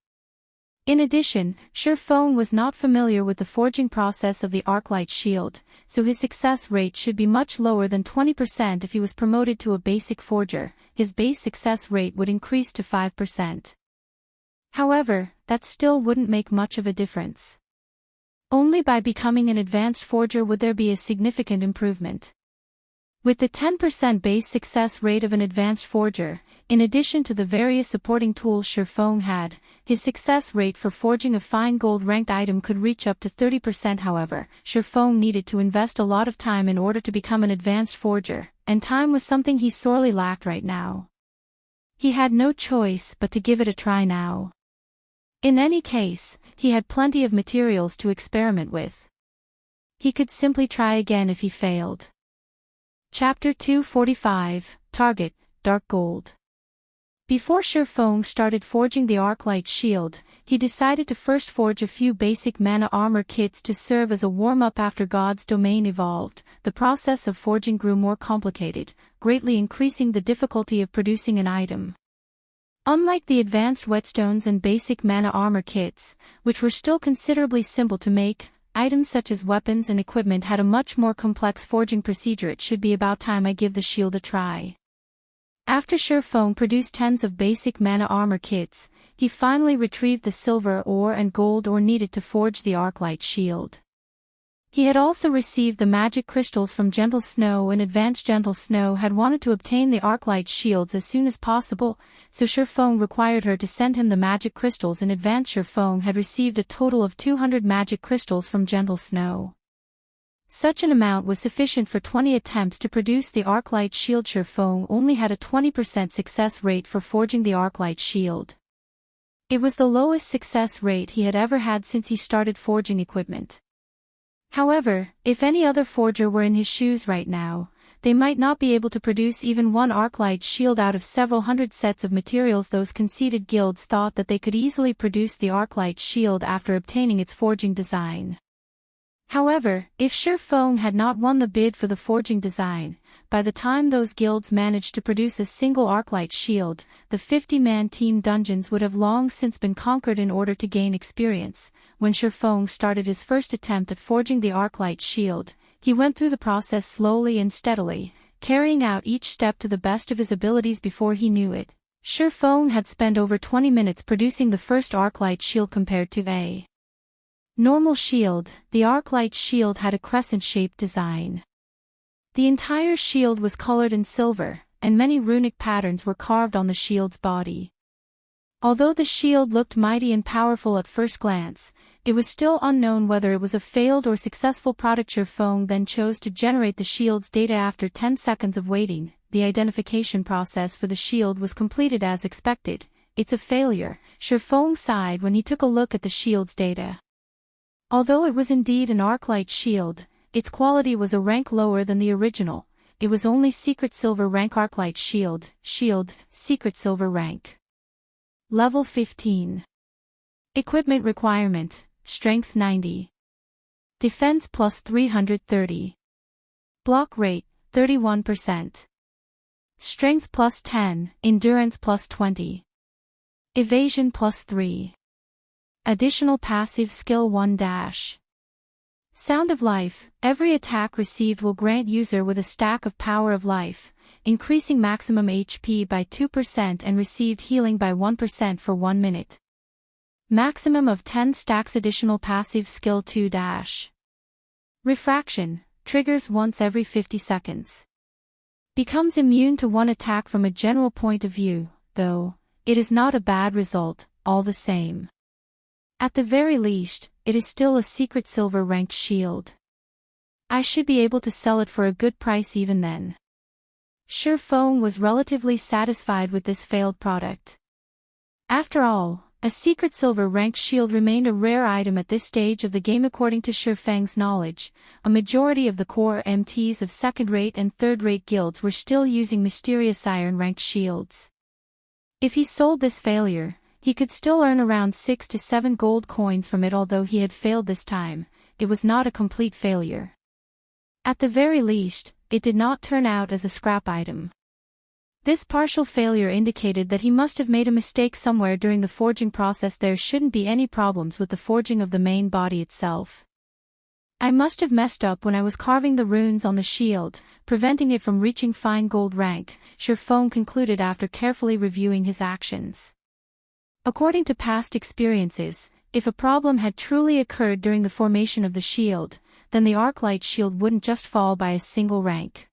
S2: In addition, Shurfong was not familiar with the forging process of the Arclight shield, so his success rate should be much lower than 20%. If he was promoted to a basic forger, his base success rate would increase to 5%. However, that still wouldn't make much of a difference. Only by becoming an advanced forger would there be a significant improvement. With the 10% base success rate of an advanced forger, in addition to the various supporting tools Shurfong had, his success rate for forging a fine gold-ranked item could reach up to 30%. However, Shurfong needed to invest a lot of time in order to become an advanced forger, and time was something he sorely lacked right now. He had no choice but to give it a try now. In any case, he had plenty of materials to experiment with. He could simply try again if he failed. Chapter 245, Target, Dark Gold. Before Shurfong started forging the Arclight shield, he decided to first forge a few basic mana armor kits to serve as a warm-up. After God's domain evolved, the process of forging grew more complicated, greatly increasing the difficulty of producing an item. Unlike the advanced whetstones and basic mana armor kits, which were still considerably simple to make, items such as weapons and equipment had a much more complex forging procedure. It should be about time I give the shield a try. After Shurfong produced tens of basic mana armor kits, he finally retrieved the silver ore and gold ore needed to forge the Arclight shield. He had also received the magic crystals from Gentle Snow, and Advanced Gentle Snow had wanted to obtain the Arclight shields as soon as possible, so Shurfong required her to send him the magic crystals in advance. Shurfong had received a total of 200 magic crystals from Gentle Snow. Such an amount was sufficient for 20 attempts to produce the Arclight shield. Shurfong only had a 20% success rate for forging the Arclight shield. It was the lowest success rate he had ever had since he started forging equipment. However, if any other forger were in his shoes right now, they might not be able to produce even one arclight shield out of several hundred sets of materials. Those conceited guilds thought that they could easily produce the arclight shield after obtaining its forging design. However, if Shi Feng had not won the bid for the forging design, by the time those guilds managed to produce a single arclight shield, the 50-man team dungeons would have long since been conquered. In order to gain experience, when Shi Feng started his first attempt at forging the arclight shield, he went through the process slowly and steadily, carrying out each step to the best of his abilities. Before he knew it, Shi Feng had spent over 20 minutes producing the first arclight shield. Compared to a normal shield, the arclight shield had a crescent-shaped design. The entire shield was colored in silver, and many runic patterns were carved on the shield's body. Although the shield looked mighty and powerful at first glance, it was still unknown whether it was a failed or successful product. Shi Feng then chose to generate the shield's data. After 10 seconds of waiting, the identification process for the shield was completed as expected. It's a failure, Shi Feng sighed when he took a look at the shield's data. Although it was indeed an arclight shield, its quality was a rank lower than the original. It was only secret silver rank arclight shield, secret silver rank. Level 15. Equipment requirement, strength 90. Defense plus 330. Block rate, 31%. Strength plus 10, endurance plus 20. Evasion plus 3. Additional passive skill 1 dash. Sound of Life. Every attack received will grant user with a stack of Power of Life, increasing maximum HP by 2% and received healing by 1% for 1 minute. Maximum of 10 stacks. Additional passive skill 2 dash. Refraction. Triggers once every 50 seconds. Becomes immune to one attack. From a general point of view, though, it is not a bad result, all the same. At the very least, it is still a secret silver ranked shield. I should be able to sell it for a good price even then. Shi Feng was relatively satisfied with this failed product. After all, a secret silver ranked shield remained a rare item at this stage of the game. According to Shi Feng's knowledge, a majority of the core MTs of second-rate and third-rate guilds were still using mysterious iron-ranked shields. If he sold this failure, he could still earn around 6 to 7 gold coins from it. Although he had failed this time, it was not a complete failure. At the very least, it did not turn out as a scrap item. This partial failure indicated that he must have made a mistake somewhere during the forging process. There shouldn't be any problems with the forging of the main body itself. I must have messed up when I was carving the runes on the shield, preventing it from reaching fine gold rank, Shi Feng concluded after carefully reviewing his actions. According to past experiences, if a problem had truly occurred during the formation of the shield, then the arclight shield wouldn't just fall by a single rank.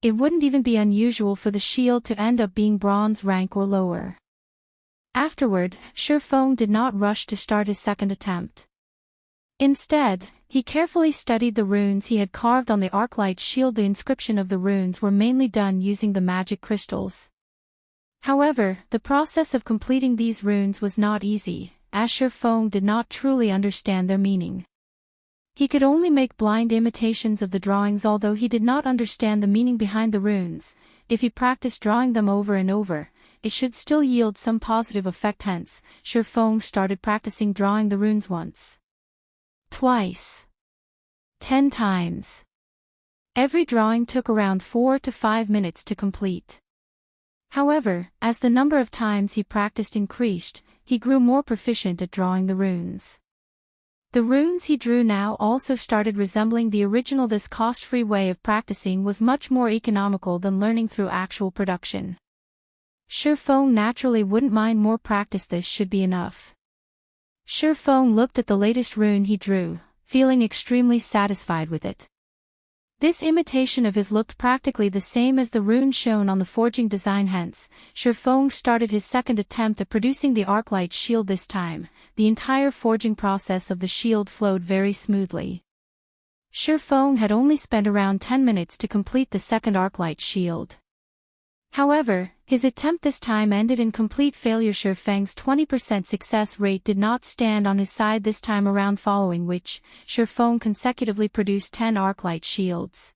S2: It wouldn't even be unusual for the shield to end up being bronze rank or lower. Afterward, Shi Feng did not rush to start his second attempt. Instead, he carefully studied the runes he had carved on the arclight shield. The inscription of the runes were mainly done using the magic crystals. However, the process of completing these runes was not easy, as Shi Feng did not truly understand their meaning. He could only make blind imitations of the drawings. Although he did not understand the meaning behind the runes, if he practiced drawing them over and over, it should still yield some positive effect. Hence, Shi Feng started practicing drawing the runes once, twice, 10 times. Every drawing took around 4 to 5 minutes to complete. However, as the number of times he practiced increased, he grew more proficient at drawing the runes. The runes he drew now also started resembling the original. This cost-free way of practicing was much more economical than learning through actual production. Shi Feng naturally wouldn't mind more practice. This should be enough. Shi Feng looked at the latest rune he drew, feeling extremely satisfied with it. This imitation of his looked practically the same as the runes shown on the forging design. Hence, Shi Feng started his second attempt at producing the arclight shield. This time, the entire forging process of the shield flowed very smoothly. Shi Feng had only spent around 10 minutes to complete the second arclight shield. However, his attempt this time ended in complete failure. Shifeng's 20% success rate did not stand on his side this time around, following which, Shifeng consecutively produced 10 Arclight shields.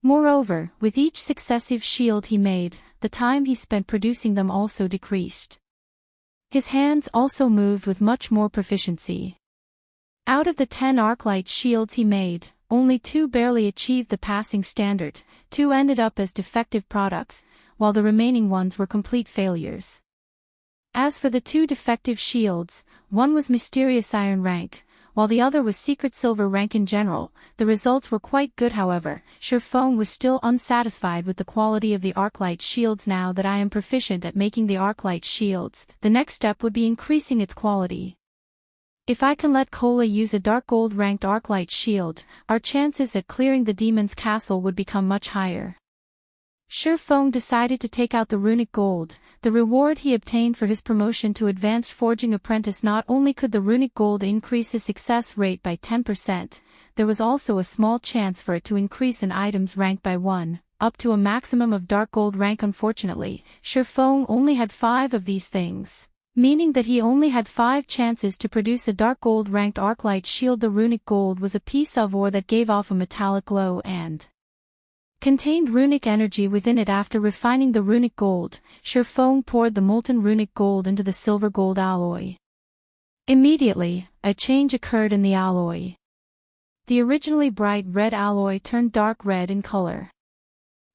S2: Moreover, with each successive shield he made, the time he spent producing them also decreased. His hands also moved with much more proficiency. Out of the 10 Arclight shields he made, only 2 barely achieved the passing standard, 2 ended up as defective products, while the remaining ones were complete failures. As for the 2 defective shields, one was Mysterious Iron rank, while the other was Secret Silver rank. In general, the results were quite good. However, Shifeng was still unsatisfied with the quality of the Arclight shields. Now that I am proficient at making the Arclight shields, the next step would be increasing its quality. If I can let Kola use a Dark Gold ranked Arclight shield, our chances at clearing the demon's castle would become much higher. Shifeng decided to take out the Runic Gold, the reward he obtained for his promotion to Advanced Forging Apprentice. Not only could the Runic Gold increase his success rate by 10%, there was also a small chance for it to increase an item's rank by 1, up to a maximum of Dark Gold rank. Unfortunately, Shifeng only had 5 of these things, meaning that he only had 5 chances to produce a Dark Gold ranked Arclight shield. The Runic Gold was a piece of ore that gave off a metallic glow and contained runic energy within it. After refining the Runic Gold, Shifeng poured the molten Runic Gold into the Silver Gold alloy. Immediately, a change occurred in the alloy. The originally bright red alloy turned dark red in color.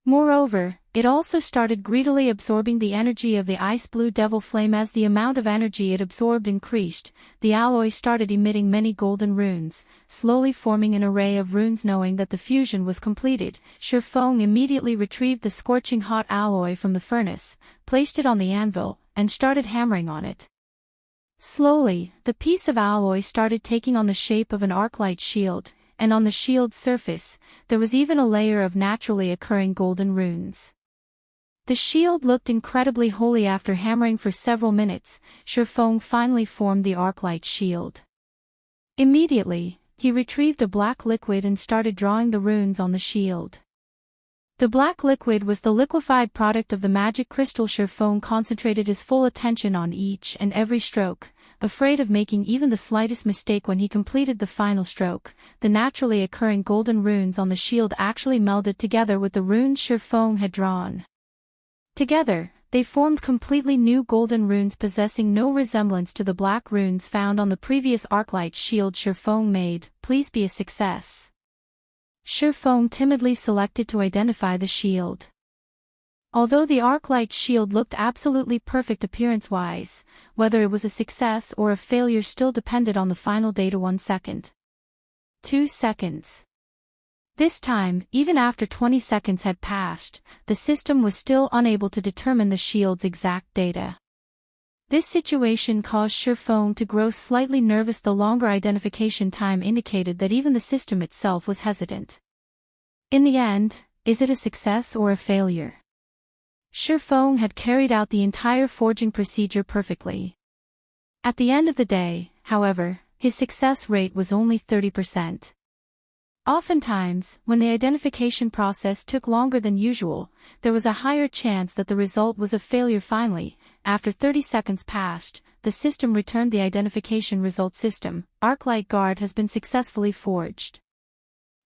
S2: Moreover, it also started greedily absorbing the energy of the ice blue devil flame. As the amount of energy it absorbed increased, the alloy started emitting many golden runes, slowly forming an array of runes. Knowing that the fusion was completed, Shifeng immediately retrieved the scorching hot alloy from the furnace, placed it on the anvil, and started hammering on it. Slowly, the piece of alloy started taking on the shape of an Arclight shield, and on the shield's surface, there was even a layer of naturally occurring golden runes. The shield looked incredibly holy. After hammering for several minutes, Shifeng finally formed the Arclight shield. Immediately, he retrieved a black liquid and started drawing the runes on the shield. The black liquid was the liquefied product of the magic crystal. Shifeng concentrated his full attention on each and every stroke, afraid of making even the slightest mistake. When he completed the final stroke, the naturally occurring golden runes on the shield actually melded together with the runes Shifeng had drawn. Together, they formed completely new golden runes possessing no resemblance to the black runes found on the previous Arclight shield Shifeng made. Please be a success. Shifeng timidly selected to identify the shield. Although the Arclight shield looked absolutely perfect appearance-wise, whether it was a success or a failure still depended on the final data. 1 second. 2 seconds. This time, even after 20 seconds had passed, the system was still unable to determine the shield's exact data. This situation caused Shifeng to grow slightly nervous. The longer identification time indicated that even the system itself was hesitant. In the end, is it a success or a failure? Shifeng had carried out the entire forging procedure perfectly. At the end of the day, however, his success rate was only 30%. Oftentimes, when the identification process took longer than usual, there was a higher chance that the result was a failure. Finally, after 30 seconds passed, the system returned the identification result. System, Arclight Guard has been successfully forged.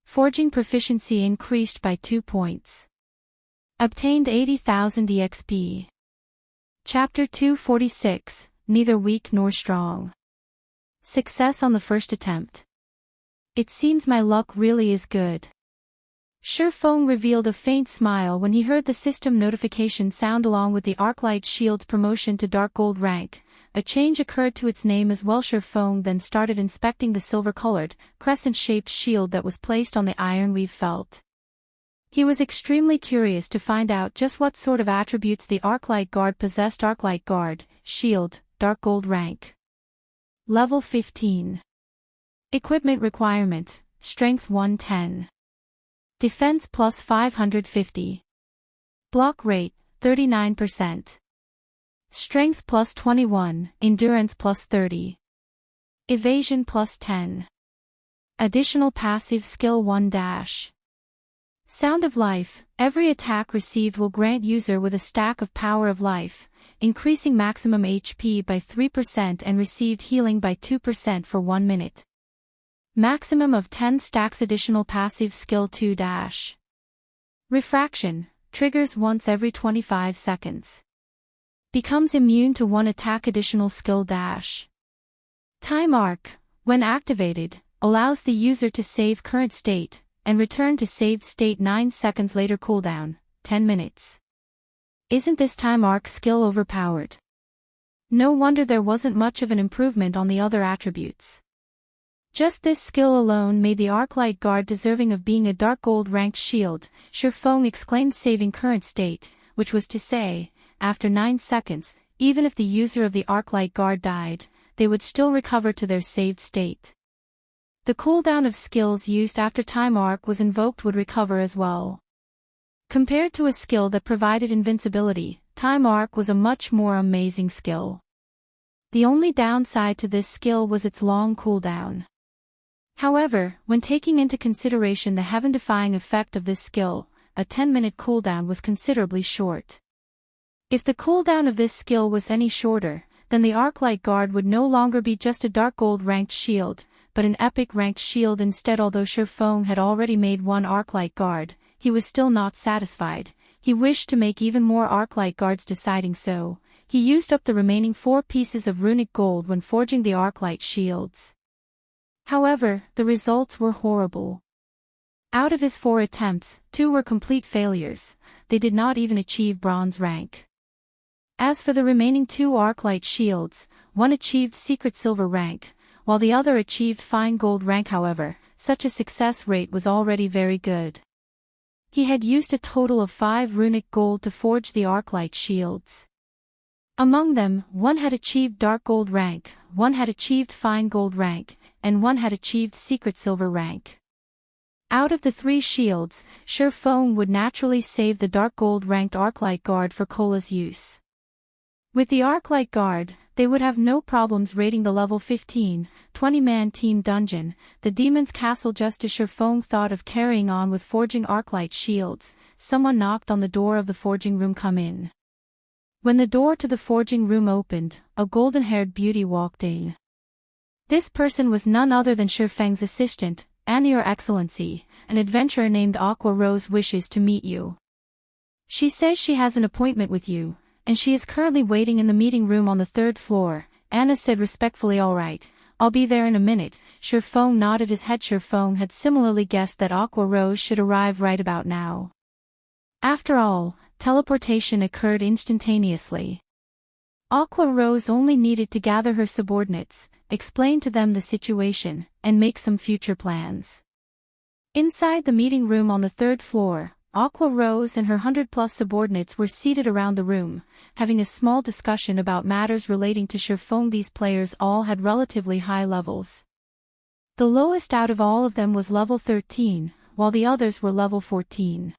S2: Forging proficiency increased by 2 points. Obtained 80,000 EXP. Chapter 246, Neither Weak Nor Strong. Success on the first attempt. It seems my luck really is good. Shifeng revealed a faint smile when he heard the system notification sound. Along with the Arclight shield's promotion to Dark Gold rank, a change occurred to its name as well. Shifeng then started inspecting the silver-colored, crescent-shaped shield that was placed on the iron weave felt. He was extremely curious to find out just what sort of attributes the Arclight Guard possessed. Arclight Guard, Shield, Dark Gold rank. Level 15. Equipment requirement, Strength 110. Defense plus 550. Block rate, 39%. Strength plus 21, Endurance plus 30. Evasion plus 10. Additional passive skill 1 dash. Sound of Life. Every attack received will grant user with a stack of Power of Life, increasing maximum HP by 3% and received healing by 2% for 1 minute. Maximum of 10 stacks. Additional passive skill 2 dash. Refraction. Triggers once every 25 seconds. Becomes immune to 1 attack. Additional skill dash. Time Arc. When activated, allows the user to save current state, and return to saved state 9 seconds later. Cooldown, 10 minutes. Isn't this Time Arc skill overpowered? No wonder there wasn't much of an improvement on the other attributes. Just this skill alone made the Arclight Guard deserving of being a Dark Gold ranked shield, Shifeng exclaimed, saving current state, which was to say, after 9 seconds, even if the user of the Arclight Guard died, they would still recover to their saved state. The cooldown of skills used after Time Arc was invoked would recover as well. Compared to a skill that provided invincibility, Time Arc was a much more amazing skill. The only downside to this skill was its long cooldown. However, when taking into consideration the heaven-defying effect of this skill, a 10-minute cooldown was considerably short. If the cooldown of this skill was any shorter, then the Arclight Guard would no longer be just a Dark Gold ranked shield, but an Epic ranked shield instead. Although Shifeng had already made 1 Arclight Guard, he was still not satisfied. He wished to make even more Arclight Guards. Deciding so, he used up the remaining 4 pieces of runic gold when forging the Arclight shields. However, the results were horrible. Out of his 4 attempts, 2 were complete failures. They did not even achieve bronze rank. As for the remaining 2 Arclight shields, one achieved secret silver rank, while the other achieved fine gold rank. However, such a success rate was already very good. He had used a total of 5 runic gold to forge the Arclight shields. Among them, 1 had achieved dark gold rank, 1 had achieved fine gold rank, and 1 had achieved secret silver rank. Out of the 3 shields, Shifeng would naturally save the dark gold ranked Arclight Guard for Cola's use. With the Arclight Guard, they would have no problems raiding the level 15, 20-man team dungeon, the Demon's Castle. Just as Shifeng thought of carrying on with forging Arclight shields, someone knocked on the door of the forging room. Come in. When the door to the forging room opened, a golden-haired beauty walked in. This person was none other than Shifeng's assistant, Annie. Your Excellency, an adventurer named Aqua Rose wishes to meet you. She says she has an appointment with you, and she is currently waiting in the meeting room on the 3rd floor, Anna said respectfully. All right, I'll be there in a minute. Shifeng nodded his head. Shifeng had similarly guessed that Aqua Rose should arrive right about now. After all, teleportation occurred instantaneously. Aqua Rose only needed to gather her subordinates, explain to them the situation, and make some future plans. Inside the meeting room on the 3rd floor, Aqua Rose and her 100+ subordinates were seated around the room, having a small discussion about matters relating to Shifeng. These players all had relatively high levels. The lowest out of all of them was level 13, while the others were level 14.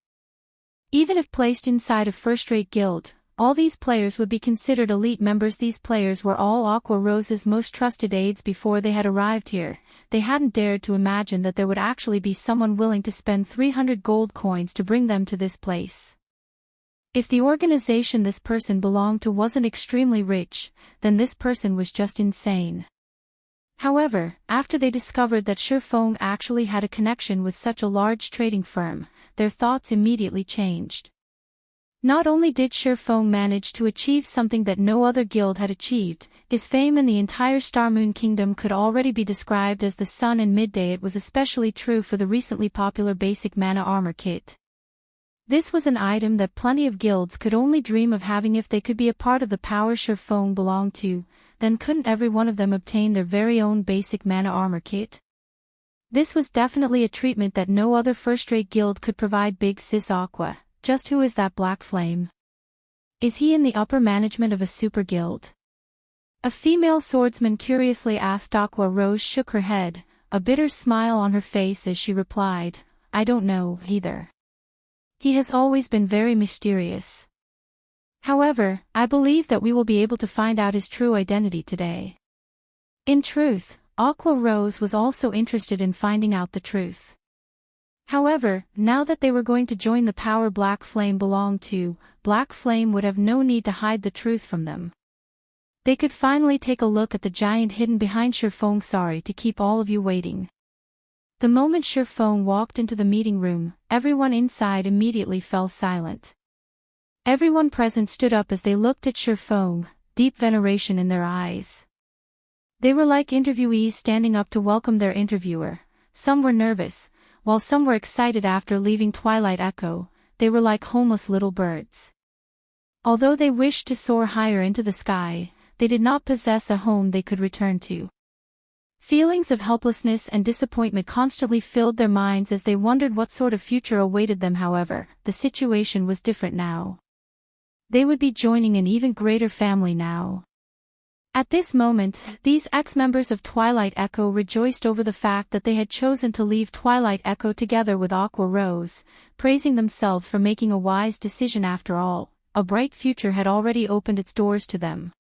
S2: Even if placed inside a first-rate guild, all these players would be considered elite members. These players were all Aqua Rose's most trusted aides. Before they had arrived here, they hadn't dared to imagine that there would actually be someone willing to spend 300 gold coins to bring them to this place. If the organization this person belonged to wasn't extremely rich, then this person was just insane. However, after they discovered that Shifeng actually had a connection with such a large trading firm, their thoughts immediately changed. Not only did Shifeng manage to achieve something that no other guild had achieved, his fame in the entire Starmoon Kingdom could already be described as the sun and midday. It was especially true for the recently popular basic mana armor kit. This was an item that plenty of guilds could only dream of having if they could be a part of the power Shifeng belonged to. Then couldn't every one of them obtain their very own basic mana armor kit? This was definitely a treatment that no other first-rate guild could provide. Big Sis Aqua. Just who is that Black Flame? Is he in the upper management of a super guild? A female swordsman curiously asked. Aqua Rose shook her head, a bitter smile on her face as she replied, I don't know either. He has always been very mysterious. However, I believe that we will be able to find out his true identity today. In truth, Aqua Rose was also interested in finding out the truth. However, now that they were going to join the power Black Flame belonged to, Black Flame would have no need to hide the truth from them. They could finally take a look at the giant hidden behind Shifeng. Sorry to keep all of you waiting. The moment Shifeng walked into the meeting room, everyone inside immediately fell silent. Everyone present stood up as they looked at Shifeng, deep veneration in their eyes. They were like interviewees standing up to welcome their interviewer. Some were nervous, while some were excited after leaving Twilight Echo. They were like homeless little birds. Although they wished to soar higher into the sky, they did not possess a home they could return to. Feelings of helplessness and disappointment constantly filled their minds as they wondered what sort of future awaited them. However, the situation was different now. They would be joining an even greater family now. At this moment, these ex-members of Twilight Echo rejoiced over the fact that they had chosen to leave Twilight Echo together with Aqua Rose, praising themselves for making a wise decision. After all, a bright future had already opened its doors to them.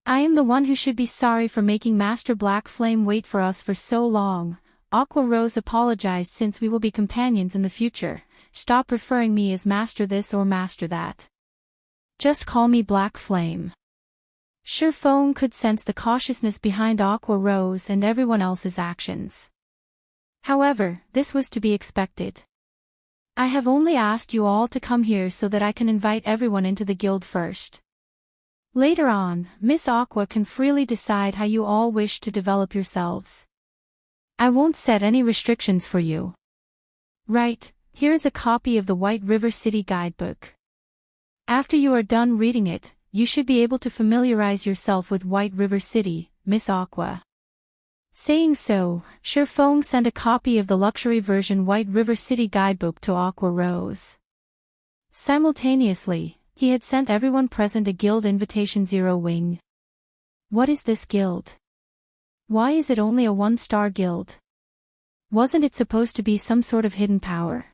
S2: I am the one who should be sorry for making Master Black Flame wait for us for so long. Aqua Rose apologized. Since we will be companions in the future, stop referring me as Master this or Master that. Just call me Black Flame. Shifeng could sense the cautiousness behind Aqua Rose and everyone else's actions. However, this was to be expected. I have only asked you all to come here so that I can invite everyone into the guild first. Later on, Miss Aqua can freely decide how you all wish to develop yourselves. I won't set any restrictions for you. Right, here is a copy of the White River City Guidebook. After you are done reading it, you should be able to familiarize yourself with White River City, Miss Aqua. Saying so, Shifeng sent a copy of the luxury version White River City Guidebook to Aqua Rose. Simultaneously, he had sent everyone present a guild invitation. Zero Wing. What is this guild? Why is it only a one-star guild? Wasn't it supposed to be some sort of hidden power?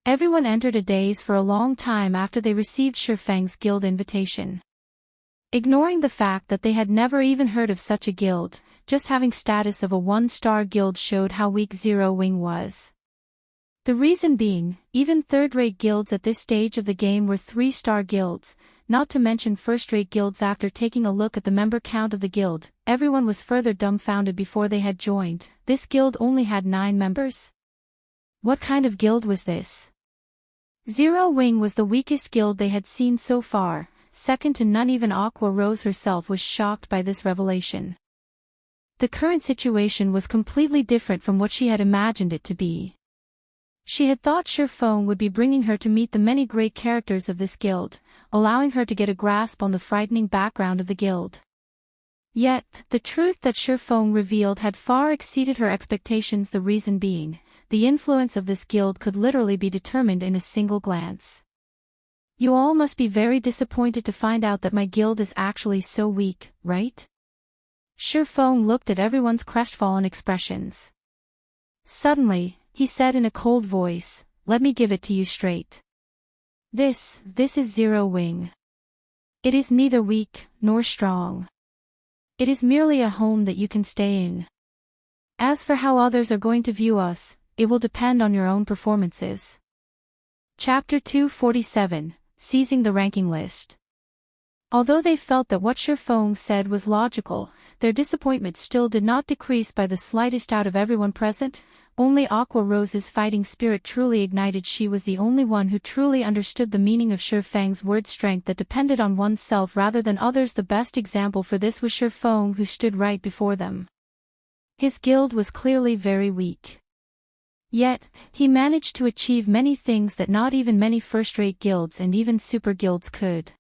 S2: Everyone entered a daze for a long time after they received Shifeng's guild invitation. Ignoring the fact that they had never even heard of such a guild, just having status of a one-star guild showed how weak Zero Wing was. The reason being, even third-rate guilds at this stage of the game were three-star guilds, not to mention first-rate guilds. After taking a look at the member count of the guild, everyone was further dumbfounded before they had joined. This guild only had 9 members? What kind of guild was this? Zero Wing was the weakest guild they had seen so far, second to none. Even Aqua Rose herself was shocked by this revelation. The current situation was completely different from what she had imagined it to be. She had thought Shifeng would be bringing her to meet the many great characters of this guild, allowing her to get a grasp on the frightening background of the guild. Yet, the truth that Shifeng revealed had far exceeded her expectations. The reason being, the influence of this guild could literally be determined in a single glance. You all must be very disappointed to find out that my guild is actually so weak, right? Shifeng looked at everyone's crestfallen expressions. Suddenly, he said in a cold voice, "Let me give it to you straight. This is Zero Wing. It is neither weak, nor strong. It is merely a home that you can stay in. As for how others are going to view us, it will depend on your own performances." Chapter 247, Seizing the Ranking List. Although they felt that what Shifeng said was logical, their disappointment still did not decrease by the slightest. Out of everyone present, only Aqua Rose's fighting spirit truly ignited. She was the only one who truly understood the meaning of Shifeng's word, strength that depended on oneself rather than others. The best example for this was Shifeng, who stood right before them. His guild was clearly very weak. Yet, he managed to achieve many things that not even many first-rate guilds and even super guilds could.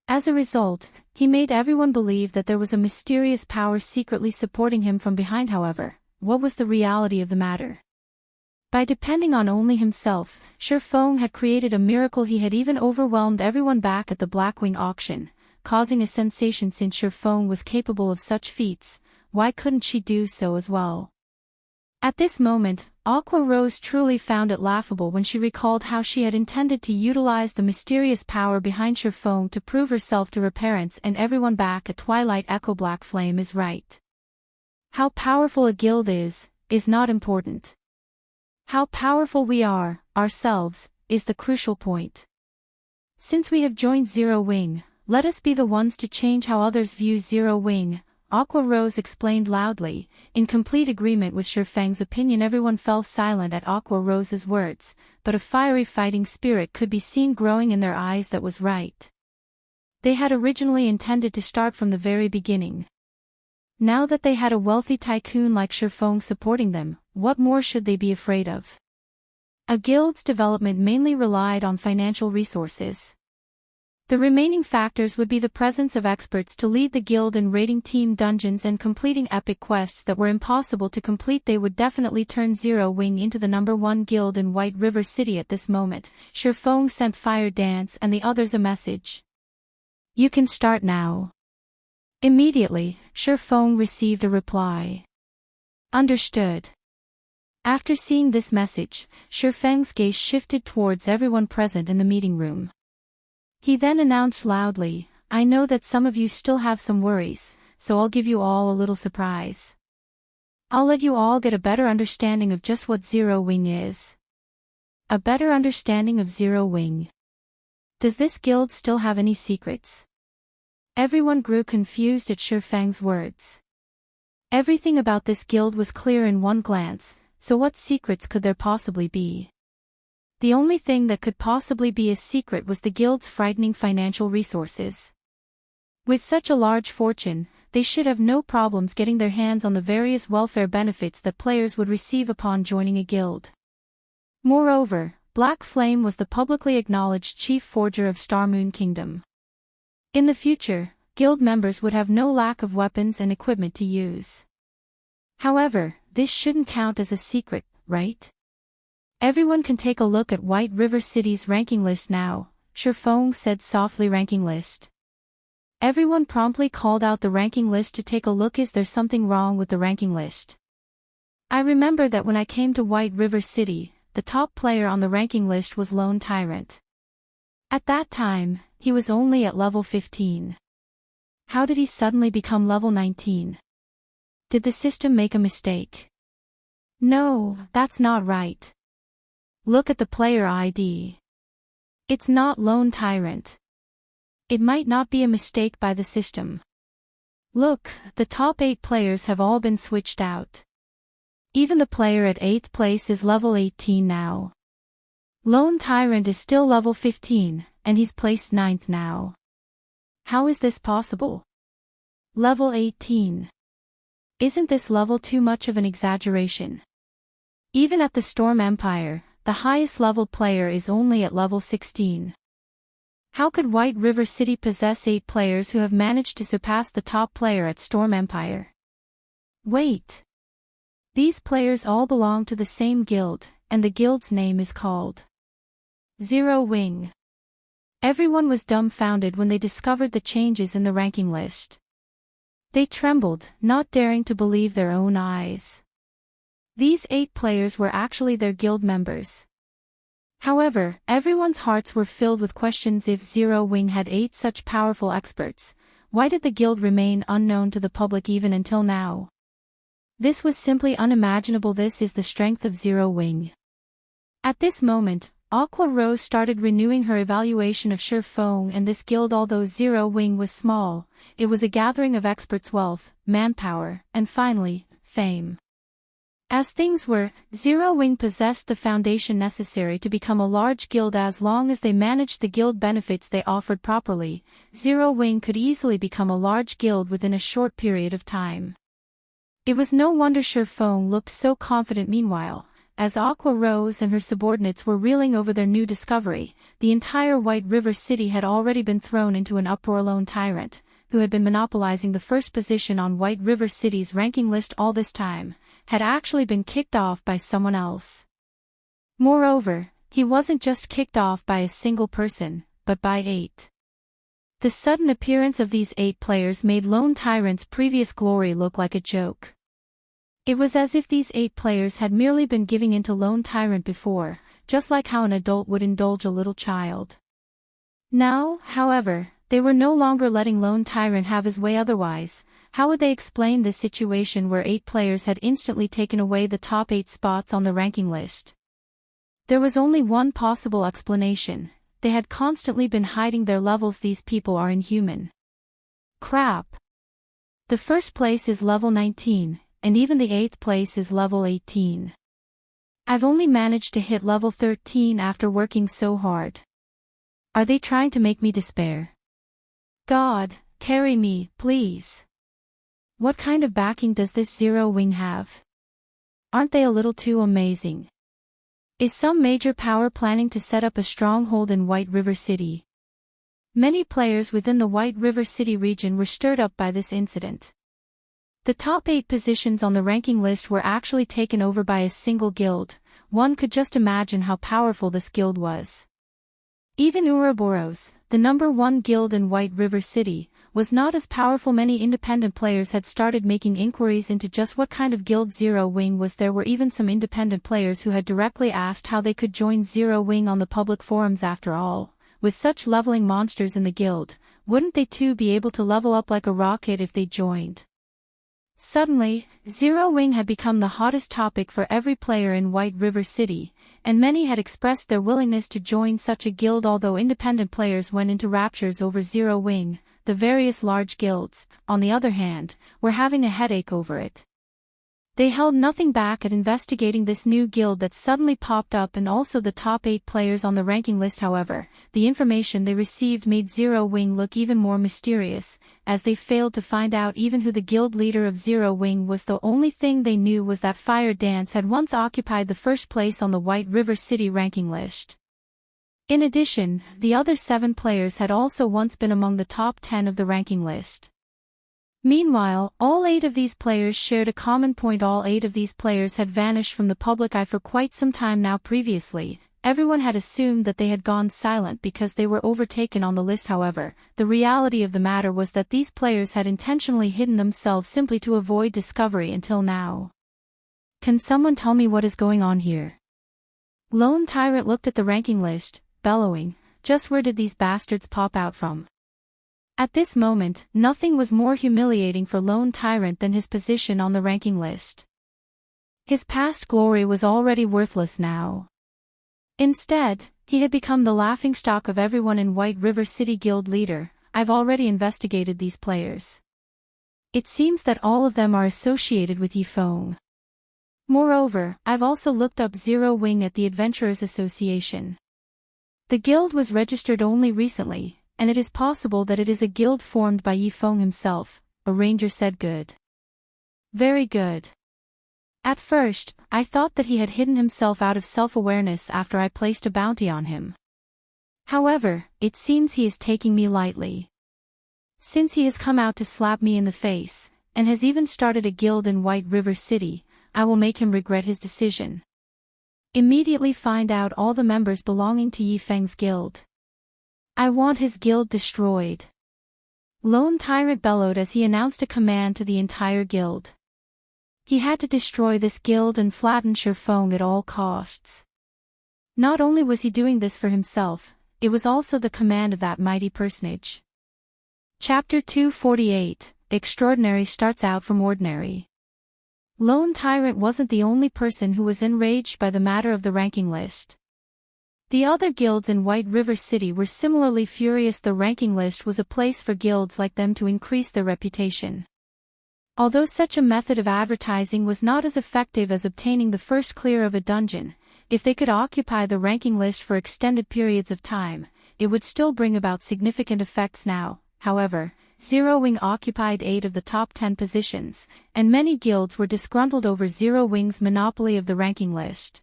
S2: As a result, he made everyone believe that there was a mysterious power secretly supporting him from behind. However, what was the reality of the matter? By depending on only himself, Shifeng had created a miracle. He had even overwhelmed everyone back at the Blackwing auction, causing a sensation. Since Shifeng was capable of such feats, why couldn't she do so as well? At this moment, Aqua Rose truly found it laughable when she recalled how she had intended to utilize the mysterious power behind Shifeng to prove herself to her parents and everyone back at Twilight Echo. Black Flame is right. How powerful a guild is not important. How powerful we are, ourselves, is the crucial point. Since we have joined Zero Wing, let us be the ones to change how others view Zero Wing, Aqua Rose explained loudly. In complete agreement with Shifeng's opinion, everyone fell silent at Aqua Rose's words, but a fiery fighting spirit could be seen growing in their eyes. That was right. They had originally intended to start from the very beginning. Now that they had a wealthy tycoon like Shifeng supporting them, what more should they be afraid of? A guild's development mainly relied on financial resources. The remaining factors would be the presence of experts to lead the guild in raiding team dungeons and completing epic quests that were impossible to complete. They would definitely turn Zero Wing into the #1 guild in White River City at this moment. Shifeng sent Fire Dance and the others a message. You can start now. Immediately, Shifeng received a reply. Understood. After seeing this message, Shifeng's gaze shifted towards everyone present in the meeting room. He then announced loudly, I know that some of you still have some worries, so I'll give you all a little surprise. I'll let you all get a better understanding of just what Zero Wing is. A better understanding of Zero Wing. Does this guild still have any secrets? Everyone grew confused at Shifeng's words. Everything about this guild was clear in one glance, so what secrets could there possibly be? The only thing that could possibly be a secret was the guild's frightening financial resources. With such a large fortune, they should have no problems getting their hands on the various welfare benefits that players would receive upon joining a guild. Moreover, Black Flame was the publicly acknowledged chief forger of Starmoon Kingdom. In the future, guild members would have no lack of weapons and equipment to use. However, this shouldn't count as a secret, right? Everyone can take a look at White River City's ranking list now, Shifeng said softly. Ranking list. Everyone promptly called out the ranking list to take a look. Is there something wrong with the ranking list? I remember that when I came to White River City, the top player on the ranking list was Lone Tyrant. At that time, he was only at level 15. How did he suddenly become level 19? Did the system make a mistake? No, that's not right. Look at the player ID. It's not Lone Tyrant. It might not be a mistake by the system. Look, the top 8 players have all been switched out. Even the player at 8th place is level 18 now. Lone Tyrant is still level 15, and he's placed 9th now. How is this possible? Level 18. Isn't this level too much of an exaggeration? Even at the Storm Empire, the highest leveled player is only at level 16. How could White River City possess 8 players who have managed to surpass the top player at Storm Empire? Wait. These players all belong to the same guild, and the guild's name is called Zero Wing. Everyone was dumbfounded when they discovered the changes in the ranking list. They trembled, not daring to believe their own eyes. These 8 players were actually their guild members. However, everyone's hearts were filled with questions. If Zero Wing had 8 such powerful experts, why did the guild remain unknown to the public even until now? This was simply unimaginable. This is the strength of Zero Wing. At this moment, Aqua Rose started renewing her evaluation of Shifeng and this guild. Although Zero Wing was small, it was a gathering of experts' wealth, manpower, and finally, fame. As things were, Zero Wing possessed the foundation necessary to become a large guild. As long as they managed the guild benefits they offered properly, Zero Wing could easily become a large guild within a short period of time. It was no wonder Shifeng looked so confident. Meanwhile, as Aqua Rose and her subordinates were reeling over their new discovery, the entire White River City had already been thrown into an uproar. Lone Tyrant, who had been monopolizing the first position on White River City's ranking list all this time, had actually been kicked off by someone else. Moreover, he wasn't just kicked off by a single person, but by 8. The sudden appearance of these 8 players made Lone Tyrant's previous glory look like a joke. It was as if these 8 players had merely been giving in to Lone Tyrant before, just like how an adult would indulge a little child. Now, however, they were no longer letting Lone Tyrant have his way. Otherwise, how would they explain this situation where 8 players had instantly taken away the top 8 spots on the ranking list? There was only one possible explanation: they had constantly been hiding their levels. These people are inhuman. Crap. The first place is level 19, and even the 8th place is level 18. I've only managed to hit level 13 after working so hard. Are they trying to make me despair? God, carry me, please. What kind of backing does this Zero Wing have? Aren't they a little too amazing? Is some major power planning to set up a stronghold in White River City? Many players within the White River City region were stirred up by this incident. The top 8 positions on the ranking list were actually taken over by a single guild. One could just imagine how powerful this guild was. Even Ouroboros, the number 1 guild in White River City, was not as powerful. Many independent players had started making inquiries into just what kind of guild Zero Wing was. There were even some independent players who had directly asked how they could join Zero Wing on the public forums. After all, with such leveling monsters in the guild, wouldn't they too be able to level up like a rocket if they joined? Suddenly, Zero Wing had become the hottest topic for every player in White River City, and many had expressed their willingness to join such a guild. Although independent players went into raptures over Zero Wing, the various large guilds, on the other hand, were having a headache over it. They held nothing back at investigating this new guild that suddenly popped up and also the top 8 players on the ranking list. However, the information they received made Zero Wing look even more mysterious, as they failed to find out even who the guild leader of Zero Wing was. The only thing they knew was that Fire Dance had once occupied the first place on the White River City ranking list. In addition, the other 7 players had also once been among the top 10 of the ranking list. Meanwhile, all 8 of these players shared a common point. All 8 of these players had vanished from the public eye for quite some time now. Previously, everyone had assumed that they had gone silent because they were overtaken on the list. However, the reality of the matter was that these players had intentionally hidden themselves simply to avoid discovery until now. Can someone tell me what is going on here? Lone Tyrant looked at the ranking list, bellowing, just where did these bastards pop out from? At this moment, nothing was more humiliating for Lone Tyrant than his position on the ranking list. His past glory was already worthless now. Instead, he had become the laughingstock of everyone in White River City. Guild leader, I've already investigated these players. It seems that all of them are associated with Yifeng. Moreover, I've also looked up Zero Wing at the Adventurers Association. The guild was registered only recently, and it is possible that it is a guild formed by Yifeng himself, a ranger said. Good. Very good. At first, I thought that he had hidden himself out of self-awareness after I placed a bounty on him. However, it seems he is taking me lightly. Since he has come out to slap me in the face, and has even started a guild in White River City, I will make him regret his decision. Immediately find out all the members belonging to Yifeng's guild. I want his guild destroyed. Lone Tyrant bellowed as he announced a command to the entire guild. He had to destroy this guild and flatten Shifeng at all costs. Not only was he doing this for himself, it was also the command of that mighty personage. Chapter 248, Extraordinary starts out from ordinary. Lone Tyrant wasn't the only person who was enraged by the matter of the ranking list. The other guilds in White River City were similarly furious. The ranking list was a place for guilds like them to increase their reputation. Although such a method of advertising was not as effective as obtaining the first clear of a dungeon, if they could occupy the ranking list for extended periods of time, it would still bring about significant effects now. However, Zero Wing occupied 8 of the top 10 positions, and many guilds were disgruntled over Zero Wing's monopoly of the ranking list.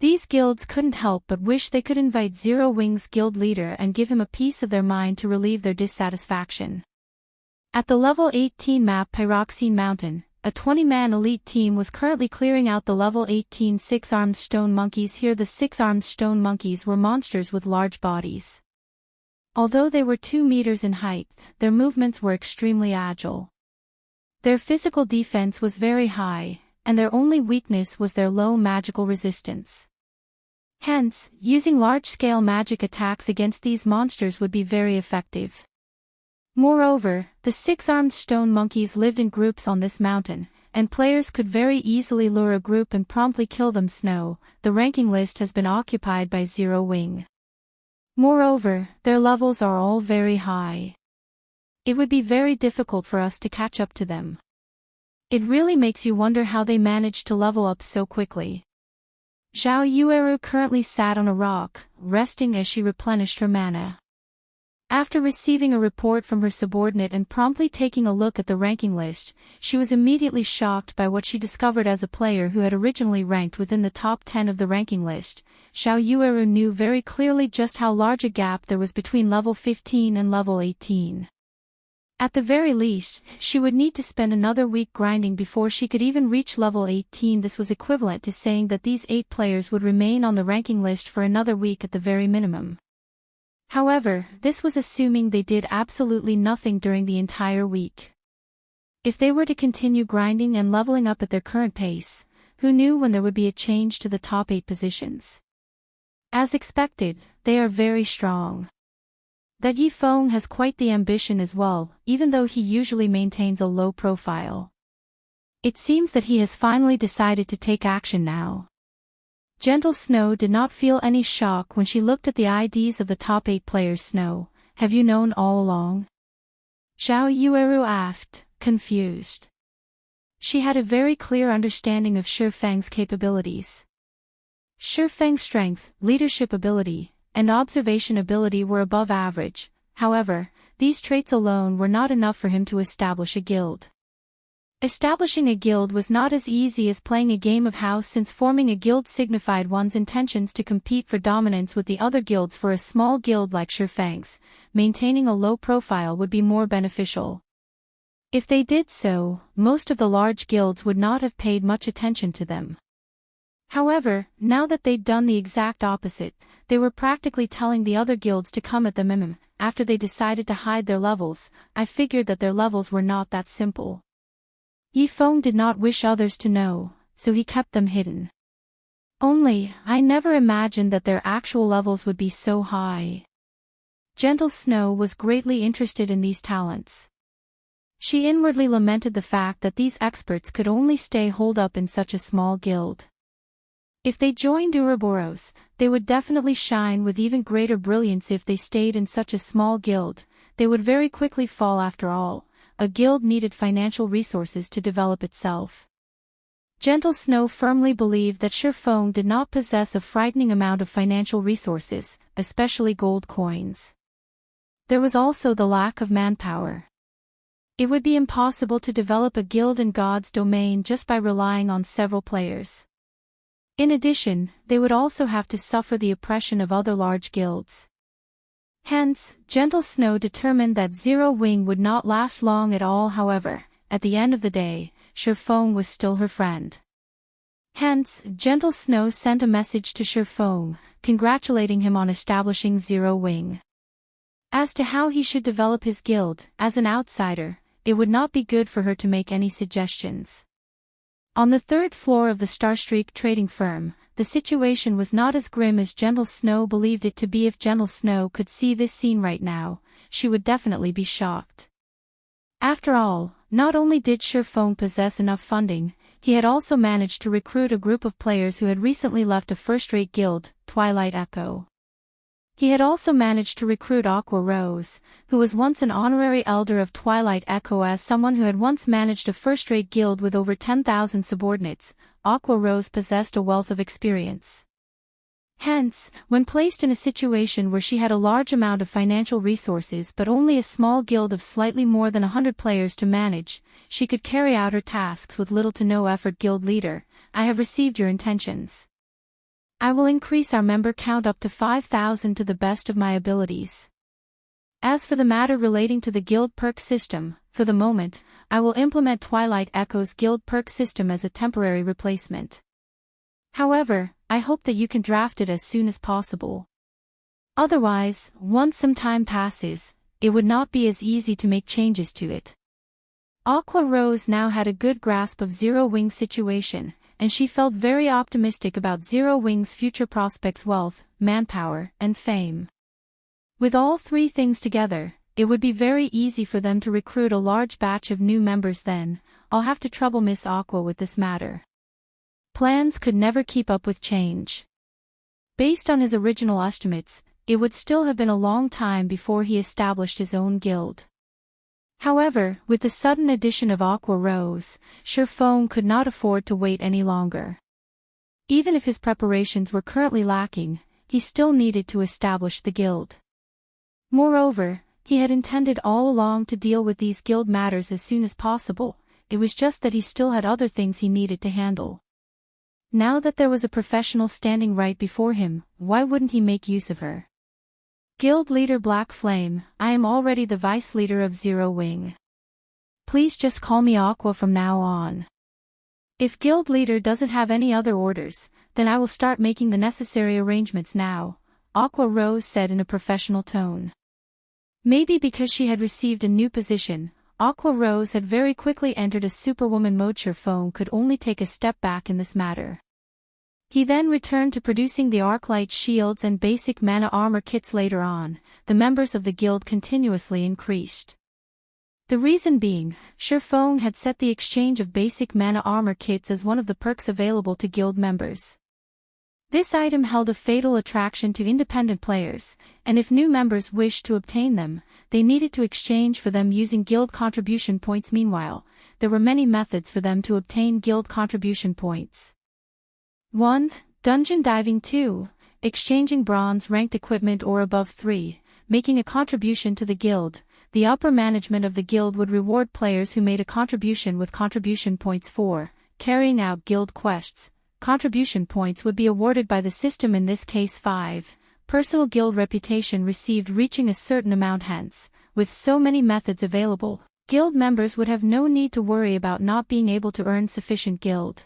S2: These guilds couldn't help but wish they could invite Zero Wing's guild leader and give him a piece of their mind to relieve their dissatisfaction. At the level 18 map Pyroxene Mountain, a 20-man elite team was currently clearing out the level 18 six-armed stone monkeys. Here the six-armed stone monkeys were monsters with large bodies. Although they were 2 meters in height, their movements were extremely agile. Their physical defense was very high, and their only weakness was their low magical resistance. Hence, using large-scale magic attacks against these monsters would be very effective. Moreover, the six-armed stone monkeys lived in groups on this mountain, and players could very easily lure a group and promptly kill them. Snow, the ranking list has been occupied by Zero Wing. Moreover, their levels are all very high. It would be very difficult for us to catch up to them. It really makes you wonder how they managed to level up so quickly. Zhao Yueru currently sat on a rock, resting as she replenished her mana. After receiving a report from her subordinate and promptly taking a look at the ranking list, she was immediately shocked by what she discovered. As a player who had originally ranked within the top 10 of the ranking list, Zhao Yueru knew very clearly just how large a gap there was between level 15 and level 18. At the very least, she would need to spend another week grinding before she could even reach level 18. This was equivalent to saying that these 8 players would remain on the ranking list for another week at the very minimum. However, this was assuming they did absolutely nothing during the entire week. If they were to continue grinding and leveling up at their current pace, who knew when there would be a change to the top 8 positions? As expected, they are very strong. That Yifeng has quite the ambition as well, even though he usually maintains a low profile. It seems that he has finally decided to take action now. Gentle Snow did not feel any shock when she looked at the IDs of the top 8 players. Snow, have you known all along? Zhao Yueru asked, confused. She had a very clear understanding of Shi Feng's capabilities. Shi Feng's strength, leadership ability, and observation ability were above average. However, these traits alone were not enough for him to establish a guild. Establishing a guild was not as easy as playing a game of house, since forming a guild signified one's intentions to compete for dominance with the other guilds. For a small guild like Shi Feng's, maintaining a low profile would be more beneficial. If they did so, most of the large guilds would not have paid much attention to them. However, now that they'd done the exact opposite, they were practically telling the other guilds to come at them. After they decided to hide their levels, I figured that their levels were not that simple. Yifeng did not wish others to know, so he kept them hidden. Only, I never imagined that their actual levels would be so high. Gentle Snow was greatly interested in these talents. She inwardly lamented the fact that these experts could only stay holed up in such a small guild. If they joined Ouroboros, they would definitely shine with even greater brilliance. If they stayed in such a small guild, they would very quickly fall. After all, a guild needed financial resources to develop itself. Gentle Snow firmly believed that Shi Feng did not possess a frightening amount of financial resources, especially gold coins. There was also the lack of manpower. It would be impossible to develop a guild in God's domain just by relying on several players. In addition, they would also have to suffer the oppression of other large guilds. Hence, Gentle Snow determined that Zero Wing would not last long at all. However, at the end of the day, Shi Feng was still her friend. Hence, Gentle Snow sent a message to Shi Feng, congratulating him on establishing Zero Wing. As to how he should develop his guild, as an outsider, it would not be good for her to make any suggestions. On the 3rd floor of the Starstreak trading firm, the situation was not as grim as Gentle Snow believed it to be. If Gentle Snow could see this scene right now, she would definitely be shocked. After all, not only did Shi Feng possess enough funding, he had also managed to recruit a group of players who had recently left a first-rate guild, Twilight Echo. He had also managed to recruit Aqua Rose, who was once an honorary elder of Twilight Echo. As someone who had once managed a first-rate guild with over 10,000 subordinates, Aqua Rose possessed a wealth of experience. Hence, when placed in a situation where she had a large amount of financial resources but only a small guild of slightly more than 100 players to manage, she could carry out her tasks with little to no effort. Guild leader, I have received your intentions. I will increase our member count up to 5,000 to the best of my abilities. As for the matter relating to the guild perk system, for the moment, I will implement Twilight Echo's guild perk system as a temporary replacement. However, I hope that you can draft it as soon as possible. Otherwise, once some time passes, it would not be as easy to make changes to it. Aqua Rose now had a good grasp of Zero Wing's situation, and she felt very optimistic about Zero Wing's future prospects: wealth, manpower, and fame. With all 3 things together, it would be very easy for them to recruit a large batch of new members. Then, I'll have to trouble Miss Aqua with this matter. Plans could never keep up with change. Based on his original estimates, it would still have been a long time before he established his own guild. However, with the sudden addition of Aqua Rose, Sherfone could not afford to wait any longer. Even if his preparations were currently lacking, he still needed to establish the guild. Moreover, he had intended all along to deal with these guild matters as soon as possible, it was just that he still had other things he needed to handle. Now that there was a professional standing right before him, why wouldn't he make use of her? Guild Leader Black Flame, I am already the Vice Leader of Zero Wing. Please just call me Aqua from now on. If Guild Leader doesn't have any other orders, then I will start making the necessary arrangements now, Aqua Rose said in a professional tone. Maybe because she had received a new position, Aqua Rose had very quickly entered a superwoman mode. Sherfone could only take a step back in this matter. He then returned to producing the Arclight shields and basic mana armor kits. Later on, the members of the guild continuously increased. The reason being, Sherfone had set the exchange of basic mana armor kits as one of the perks available to guild members. This item held a fatal attraction to independent players, and if new members wished to obtain them, they needed to exchange for them using guild contribution points. Meanwhile, there were many methods for them to obtain guild contribution points. 1. Dungeon diving. 2. Exchanging bronze-ranked equipment or above. 3. Making a contribution to the guild. The upper management of the guild would reward players who made a contribution with contribution points. 4. Carrying out guild quests. Contribution points would be awarded by the system, in this case 5. Personal guild reputation received reaching a certain amount. Hence, with so many methods available, guild members would have no need to worry about not being able to earn sufficient guild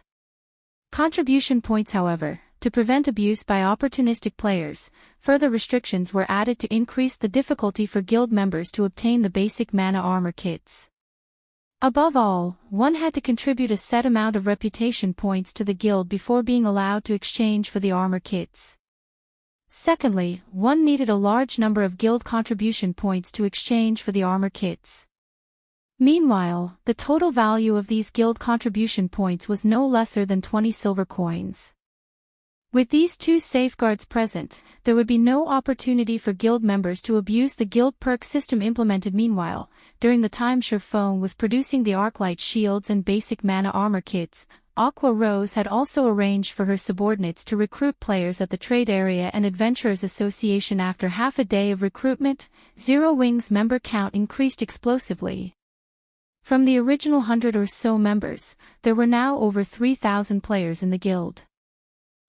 S2: contribution points. However, to prevent abuse by opportunistic players, further restrictions were added to increase the difficulty for guild members to obtain the basic mana armor kits. Above all, one had to contribute a set amount of reputation points to the guild before being allowed to exchange for the armor kits. Secondly, one needed a large number of guild contribution points to exchange for the armor kits. Meanwhile, the total value of these guild contribution points was no lesser than 20 silver coins. With these two safeguards present, there would be no opportunity for guild members to abuse the guild perk system implemented. Meanwhile, during the time Sherfone was producing the Arclight shields and basic mana armor kits, Aqua Rose had also arranged for her subordinates to recruit players at the Trade Area and Adventurers Association. After half a day of recruitment, Zero Wing's member count increased explosively. From the original 100 or so members, there were now over 3,000 players in the guild.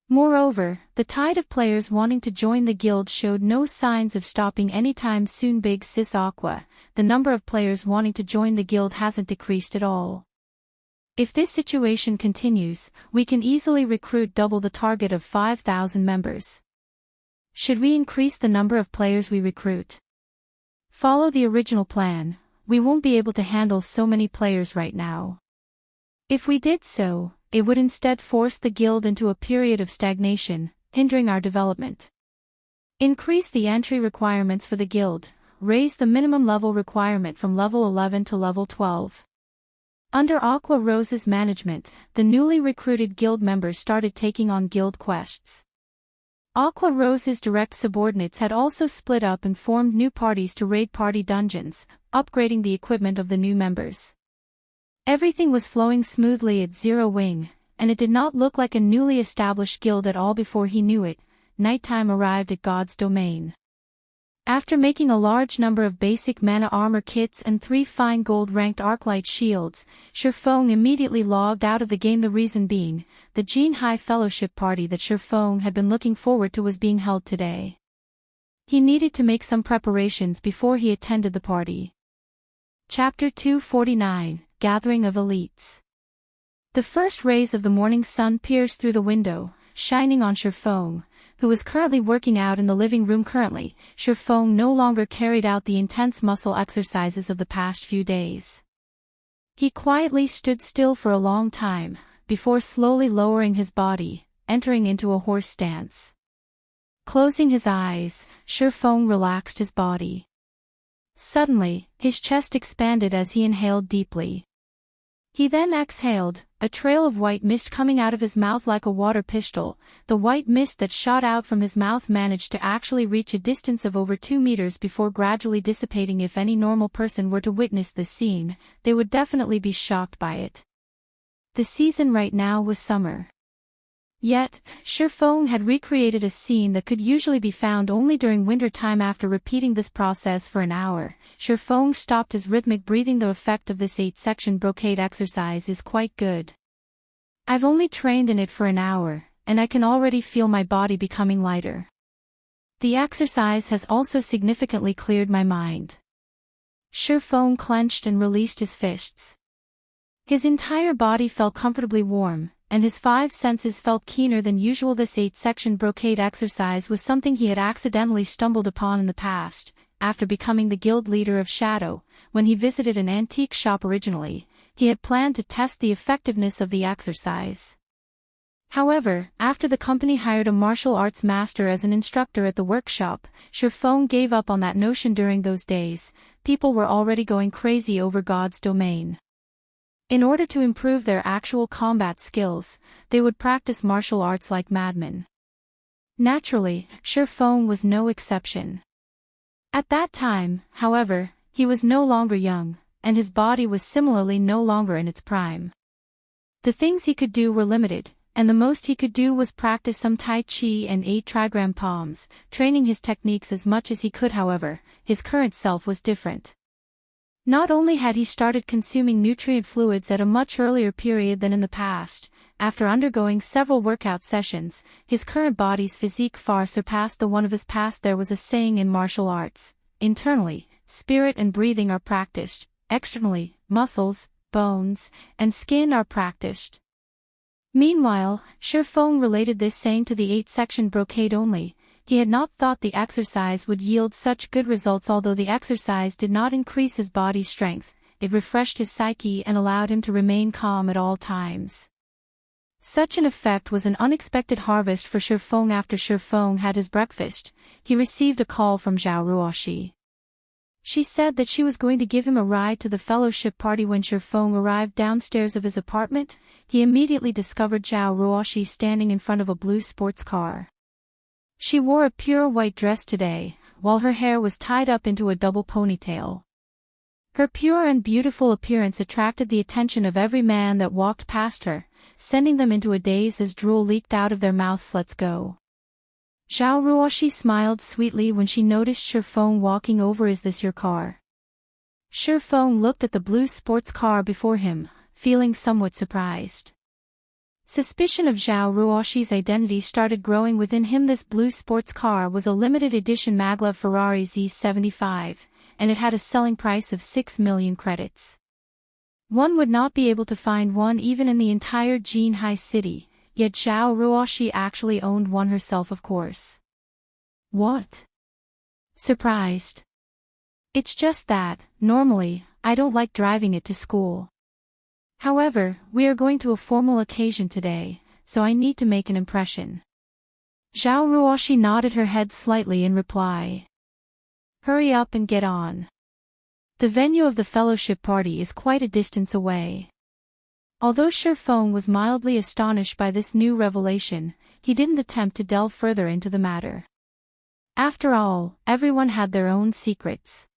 S2: Moreover, the tide of players wanting to join the guild showed no signs of stopping anytime soon. Big Sis Aqua, the number of players wanting to join the guild hasn't decreased at all. If this situation continues, we can easily recruit double the target of 5,000 members. Should we increase the number of players we recruit? Follow the original plan. We won't be able to handle so many players right now. If we did so, it would instead force the guild into a period of stagnation, hindering our development. Increase the entry requirements for the guild, raise the minimum level requirement from level 11 to level 12. Under Aqua Rose's management, the newly recruited guild members started taking on guild quests. Aqua Rose's direct subordinates had also split up and formed new parties to raid party dungeons, upgrading the equipment of the new members. Everything was flowing smoothly at Zero Wing, and it did not look like a newly established guild at all. Before he knew it, nighttime arrived at God's domain. After making a large number of basic mana armor kits and 3 fine gold-ranked Arclight shields, Sherfone immediately logged out of the game. The reason being, the Gene High Fellowship party that Sherfone had been looking forward to was being held today. He needed to make some preparations before he attended the party. Chapter 249, Gathering of Elites. The first rays of the morning sun pierced through the window, shining on Sherfone, who was currently working out in the living room. Currently, Sherfone no longer carried out the intense muscle exercises of the past few days. He quietly stood still for a long time, before slowly lowering his body, entering into a horse stance. Closing his eyes, Sherfone relaxed his body. Suddenly, his chest expanded as he inhaled deeply. He then exhaled, a trail of white mist coming out of his mouth like a water pistol. The white mist that shot out from his mouth managed to actually reach a distance of over 2 meters before gradually dissipating. If any normal person were to witness this scene, they would definitely be shocked by it. The season right now was summer. Yet, Shifeng had recreated a scene that could usually be found only during winter time. After repeating this process for an hour, Shifeng stopped his rhythmic breathing. The effect of this 8-section brocade exercise is quite good. I've only trained in it for an hour, and I can already feel my body becoming lighter. The exercise has also significantly cleared my mind. Shifeng clenched and released his fists. His entire body felt comfortably warm, and his 5 senses felt keener than usual. This 8-section brocade exercise was something he had accidentally stumbled upon in the past, after becoming the guild leader of Shadow. When he visited an antique shop originally, he had planned to test the effectiveness of the exercise. However, after the company hired a martial arts master as an instructor at the workshop, Shifeng gave up on that notion. During those days, people were already going crazy over God's domain. In order to improve their actual combat skills, they would practice martial arts like madmen. Naturally, Shifeng was no exception. At that time, however, he was no longer young, and his body was similarly no longer in its prime. The things he could do were limited, and the most he could do was practice some Tai Chi and 8 trigram palms, training his techniques as much as he could. However, his current self was different. Not only had he started consuming nutrient fluids at a much earlier period than in the past, after undergoing several workout sessions, his current body's physique far surpassed the one of his past. There was a saying in martial arts: internally, spirit and breathing are practiced; externally, muscles, bones, and skin are practiced. Meanwhile, Shifeng related this saying to the 8-section brocade only. He had not thought the exercise would yield such good results. Although the exercise did not increase his body's strength, it refreshed his psyche and allowed him to remain calm at all times. Such an effect was an unexpected harvest for Shifeng. After Shifeng had his breakfast, he received a call from Zhao Ruoshi. She said that she was going to give him a ride to the fellowship party. When Shifeng arrived downstairs of his apartment, he immediately discovered Zhao Ruoshi standing in front of a blue sports car. She wore a pure white dress today, while her hair was tied up into a double ponytail. Her pure and beautiful appearance attracted the attention of every man that walked past her, sending them into a daze as drool leaked out of their mouths. Let's go. Zhao Ruoshi smiled sweetly when she noticed Shifeng walking over. Is this your car? Shifeng looked at the blue sports car before him, feeling somewhat surprised. Suspicion of Zhao Ruoshi's identity started growing within him. This blue sports car was a limited edition maglev Ferrari Z75, and it had a selling price of 6 million credits. One would not be able to find one even in the entire Jinhai city, yet Zhao Ruoshi actually owned one herself. Of course. What? Surprised. It's just that, normally, I don't like driving it to school. However, we are going to a formal occasion today, so I need to make an impression. Zhao Ruoshi nodded her head slightly in reply. Hurry up and get on. The venue of the fellowship party is quite a distance away. Although Shifeng was mildly astonished by this new revelation, he didn't attempt to delve further into the matter. After all, everyone had their own secrets.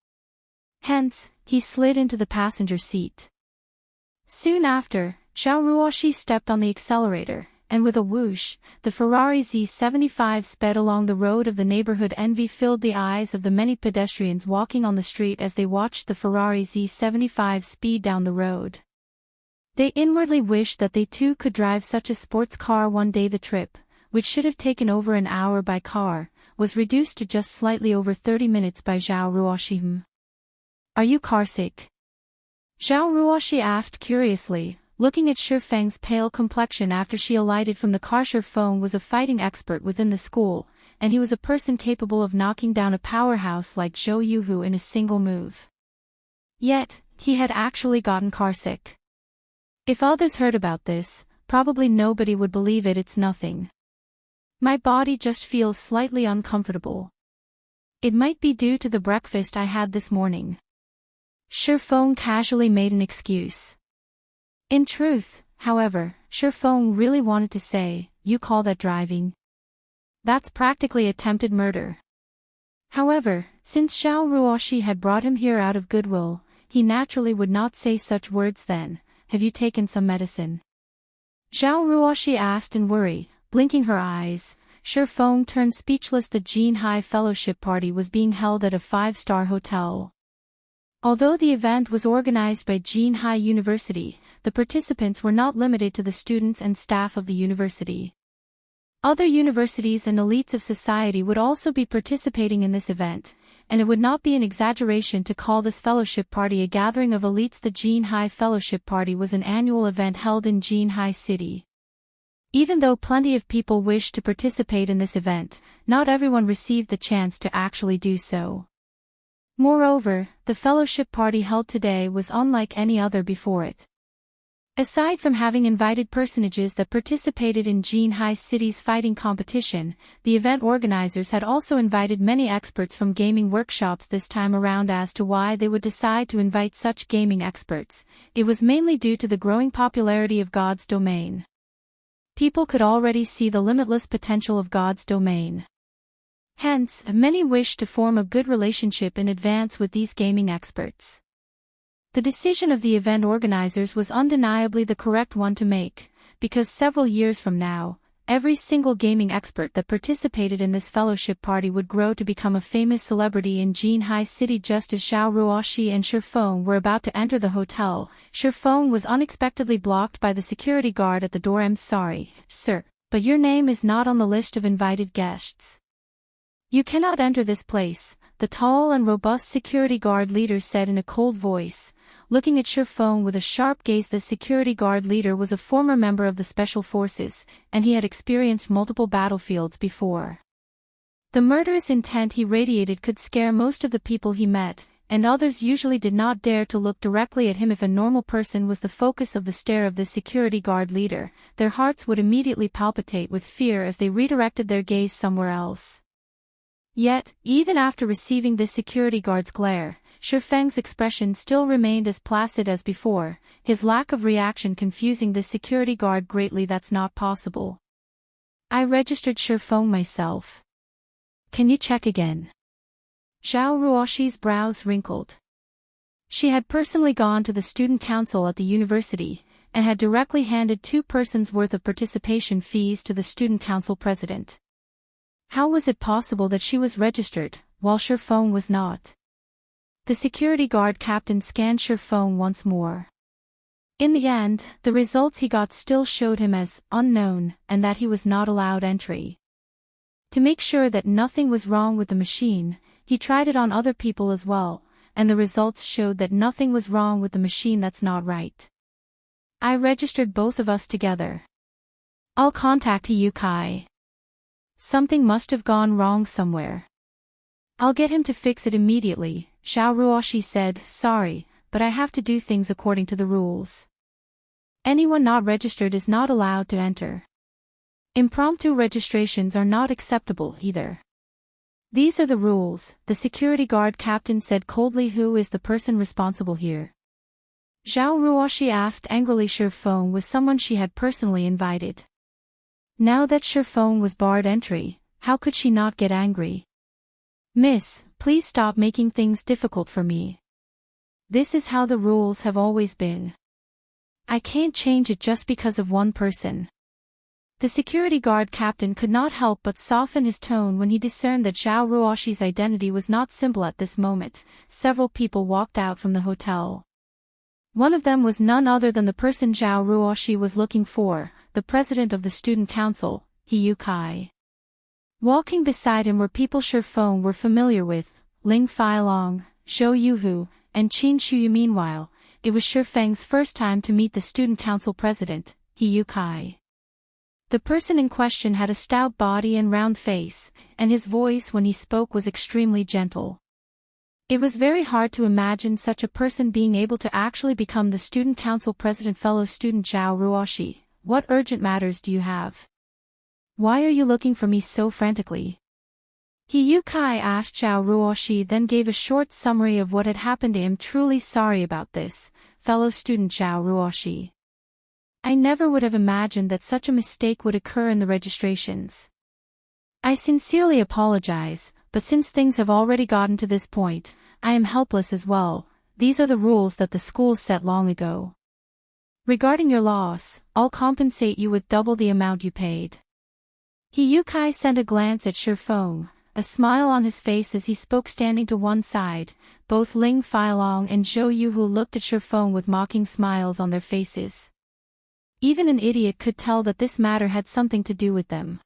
S2: Hence, he slid into the passenger seat. Soon after, Zhao Ruoshi stepped on the accelerator, and with a whoosh, the Ferrari Z75 sped along the road of the neighborhood. Envy filled the eyes of the many pedestrians walking on the street as they watched the Ferrari Z75 speed down the road. They inwardly wished that they too could drive such a sports car one day. The trip, which should have taken over an hour by car, was reduced to just slightly over 30 minutes by Zhao Ruoshi. Are you carsick? Zhao Ruoshi asked curiously, looking at Shifeng's pale complexion after she alighted from the car. Shifeng was a fighting expert within the school, and he was a person capable of knocking down a powerhouse like Zhou Yuhu in a single move. Yet, he had actually gotten carsick. If others heard about this, probably nobody would believe it. It's nothing. My body just feels slightly uncomfortable. It might be due to the breakfast I had this morning. Shifeng casually made an excuse. In truth, however, Shifeng really wanted to say, "You call that driving? That's practically attempted murder." However, since Xiao Ruoshi had brought him here out of goodwill, he naturally would not say such words then. "Have you taken some medicine?" Xiao Ruoshi asked in worry, blinking her eyes. Shifeng turned speechless. The Jin High Fellowship Party was being held at a 5-star hotel. Although the event was organized by Jin High University, the participants were not limited to the students and staff of the university. Other universities and elites of society would also be participating in this event, and it would not be an exaggeration to call this fellowship party a gathering of elites. The Jin High Fellowship Party was an annual event held in Jin High City. Even though plenty of people wished to participate in this event, not everyone received the chance to actually do so. Moreover, the fellowship party held today was unlike any other before it. Aside from having invited personages that participated in Jin High City's fighting competition, the event organizers had also invited many experts from gaming workshops this time around. As to why they would decide to invite such gaming experts, it was mainly due to the growing popularity of God's domain. People could already see the limitless potential of God's domain. Hence, many wished to form a good relationship in advance with these gaming experts. The decision of the event organizers was undeniably the correct one to make, because several years from now, every single gaming expert that participated in this fellowship party would grow to become a famous celebrity in Jin High City. Just as Xiao Ruoshi and Shifeng were about to enter the hotel, Shifeng was unexpectedly blocked by the security guard at the door. "I'm sorry, sir, but your name is not on the list of invited guests. You cannot enter this place," the tall and robust security guard leader said in a cold voice, looking at Shifeng with a sharp gaze. The security guard leader was a former member of the Special Forces, and he had experienced multiple battlefields before. The murderous intent he radiated could scare most of the people he met, and others usually did not dare to look directly at him. If a normal person was the focus of the stare of the security guard leader, their hearts would immediately palpitate with fear as they redirected their gaze somewhere else. Yet, even after receiving this security guard's glare, Shifeng's expression still remained as placid as before, his lack of reaction confusing the security guard greatly. "That's not possible. I registered Shifeng myself. Can you check again?" Xiao Ruoshi's brows wrinkled. She had personally gone to the student council at the university, and had directly handed 2 persons' worth of participation fees to the student council president. How was it possible that she was registered, while Shifeng was not? The security guard captain scanned Shifeng once more. In the end, the results he got still showed him as unknown, and that he was not allowed entry. To make sure that nothing was wrong with the machine, he tried it on other people as well, and the results showed that nothing was wrong with the machine. "That's not right. I registered both of us together. I'll contact Yukai. Something must have gone wrong somewhere. I'll get him to fix it immediately," Xiao Ruoshi said. "Sorry, but I have to do things according to the rules. Anyone not registered is not allowed to enter. Impromptu registrations are not acceptable either. These are the rules," the security guard captain said coldly. "Who is the person responsible here?" Xiao Ruoshi asked angrily. Shifeng was someone she had personally invited. Now that Shifeng was barred entry, how could she not get angry? "Miss, please stop making things difficult for me. This is how the rules have always been. I can't change it just because of one person." The security guard captain could not help but soften his tone when he discerned that Xiao Ruoshi's identity was not simple at this moment. Several people walked out from the hotel. One of them was none other than the person Xiao Ruoshi was looking for, the president of the student council, Yukai. Walking beside him were people Shifeng were familiar with, Ling Feilong, Zhou Yuhu, and Qin Shuyu. Meanwhile, it was Shifeng's first time to meet the student council president, Yukai. The person in question had a stout body and round face, and his voice when he spoke was extremely gentle. It was very hard to imagine such a person being able to actually become the student council president. "Fellow student Xiao Ruoshi, what urgent matters do you have? Why are you looking for me so frantically?" Yukai asked Xiao Ruoshi, then gave a short summary of what had happened to him. "Truly sorry about this, fellow student Xiao Ruoshi. I never would have imagined that such a mistake would occur in the registrations. I sincerely apologize, but since things have already gotten to this point, I am helpless as well. These are the rules that the school set long ago. Regarding your loss, I'll compensate you with double the amount you paid. Hiyukai sent a glance at Shifeng, a smile on his face as he spoke, standing to one side. Both Ling Feilong and Zhou Yuhu looked at Shifeng with mocking smiles on their faces. Even an idiot could tell that this matter had something to do with them.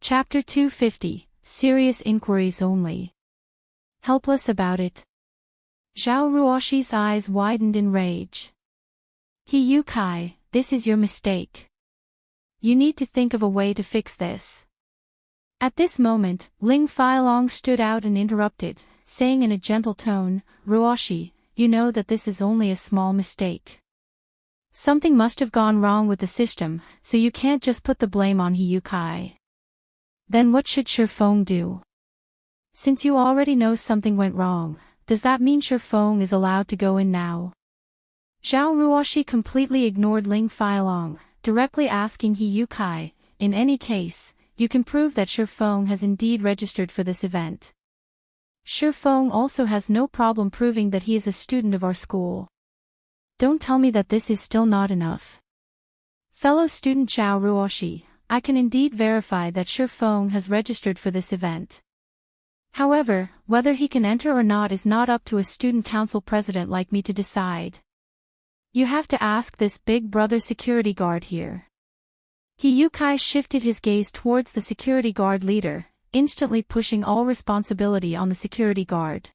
S2: Chapter 250, Serious Inquiries Only. Helpless about it. Zhao Ruoshi's eyes widened in rage. Hiyukai, this is your mistake. You need to think of a way to fix this. At this moment, Ling Feilong stood out and interrupted, saying in a gentle tone, Ruoshi, you know that this is only a small mistake. Something must have gone wrong with the system, so you can't just put the blame on Hiyukai. Then what should Shifeng do? Since you already know something went wrong, does that mean Shifeng is allowed to go in now? Zhao Ruoshi completely ignored Ling Feilong, directly asking Hiyukai, in any case, you can prove that Shifeng has indeed registered for this event. Shifeng also has no problem proving that he is a student of our school. Don't tell me that this is still not enough. Fellow student Zhao Ruoshi, I can indeed verify that Shifeng has registered for this event. However, whether he can enter or not is not up to a student council president like me to decide. You have to ask this big brother security guard here. Hiyukai shifted his gaze towards the security guard leader, instantly pushing all responsibility on the security guard.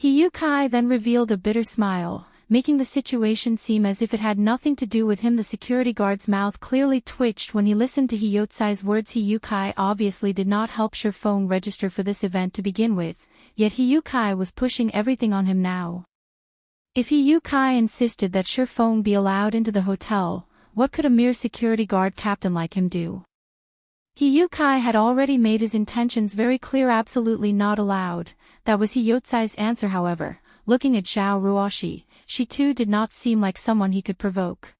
S2: Hiyukai then revealed a bitter smile, making the situation seem as if it had nothing to do with him. The security guard's mouth clearly twitched when he listened to Hiyutsai's words. Hiyukai obviously did not help Shifeng register for this event to begin with, yet Hiyukai was pushing everything on him now. If Hiyukai insisted that Shifeng be allowed into the hotel, what could a mere security guard captain like him do? Hiyukai had already made his intentions very clear. Absolutely not allowed. That was Hiyutsai's answer. However, looking at Zhao Ruoshi, she too did not seem like someone he could provoke.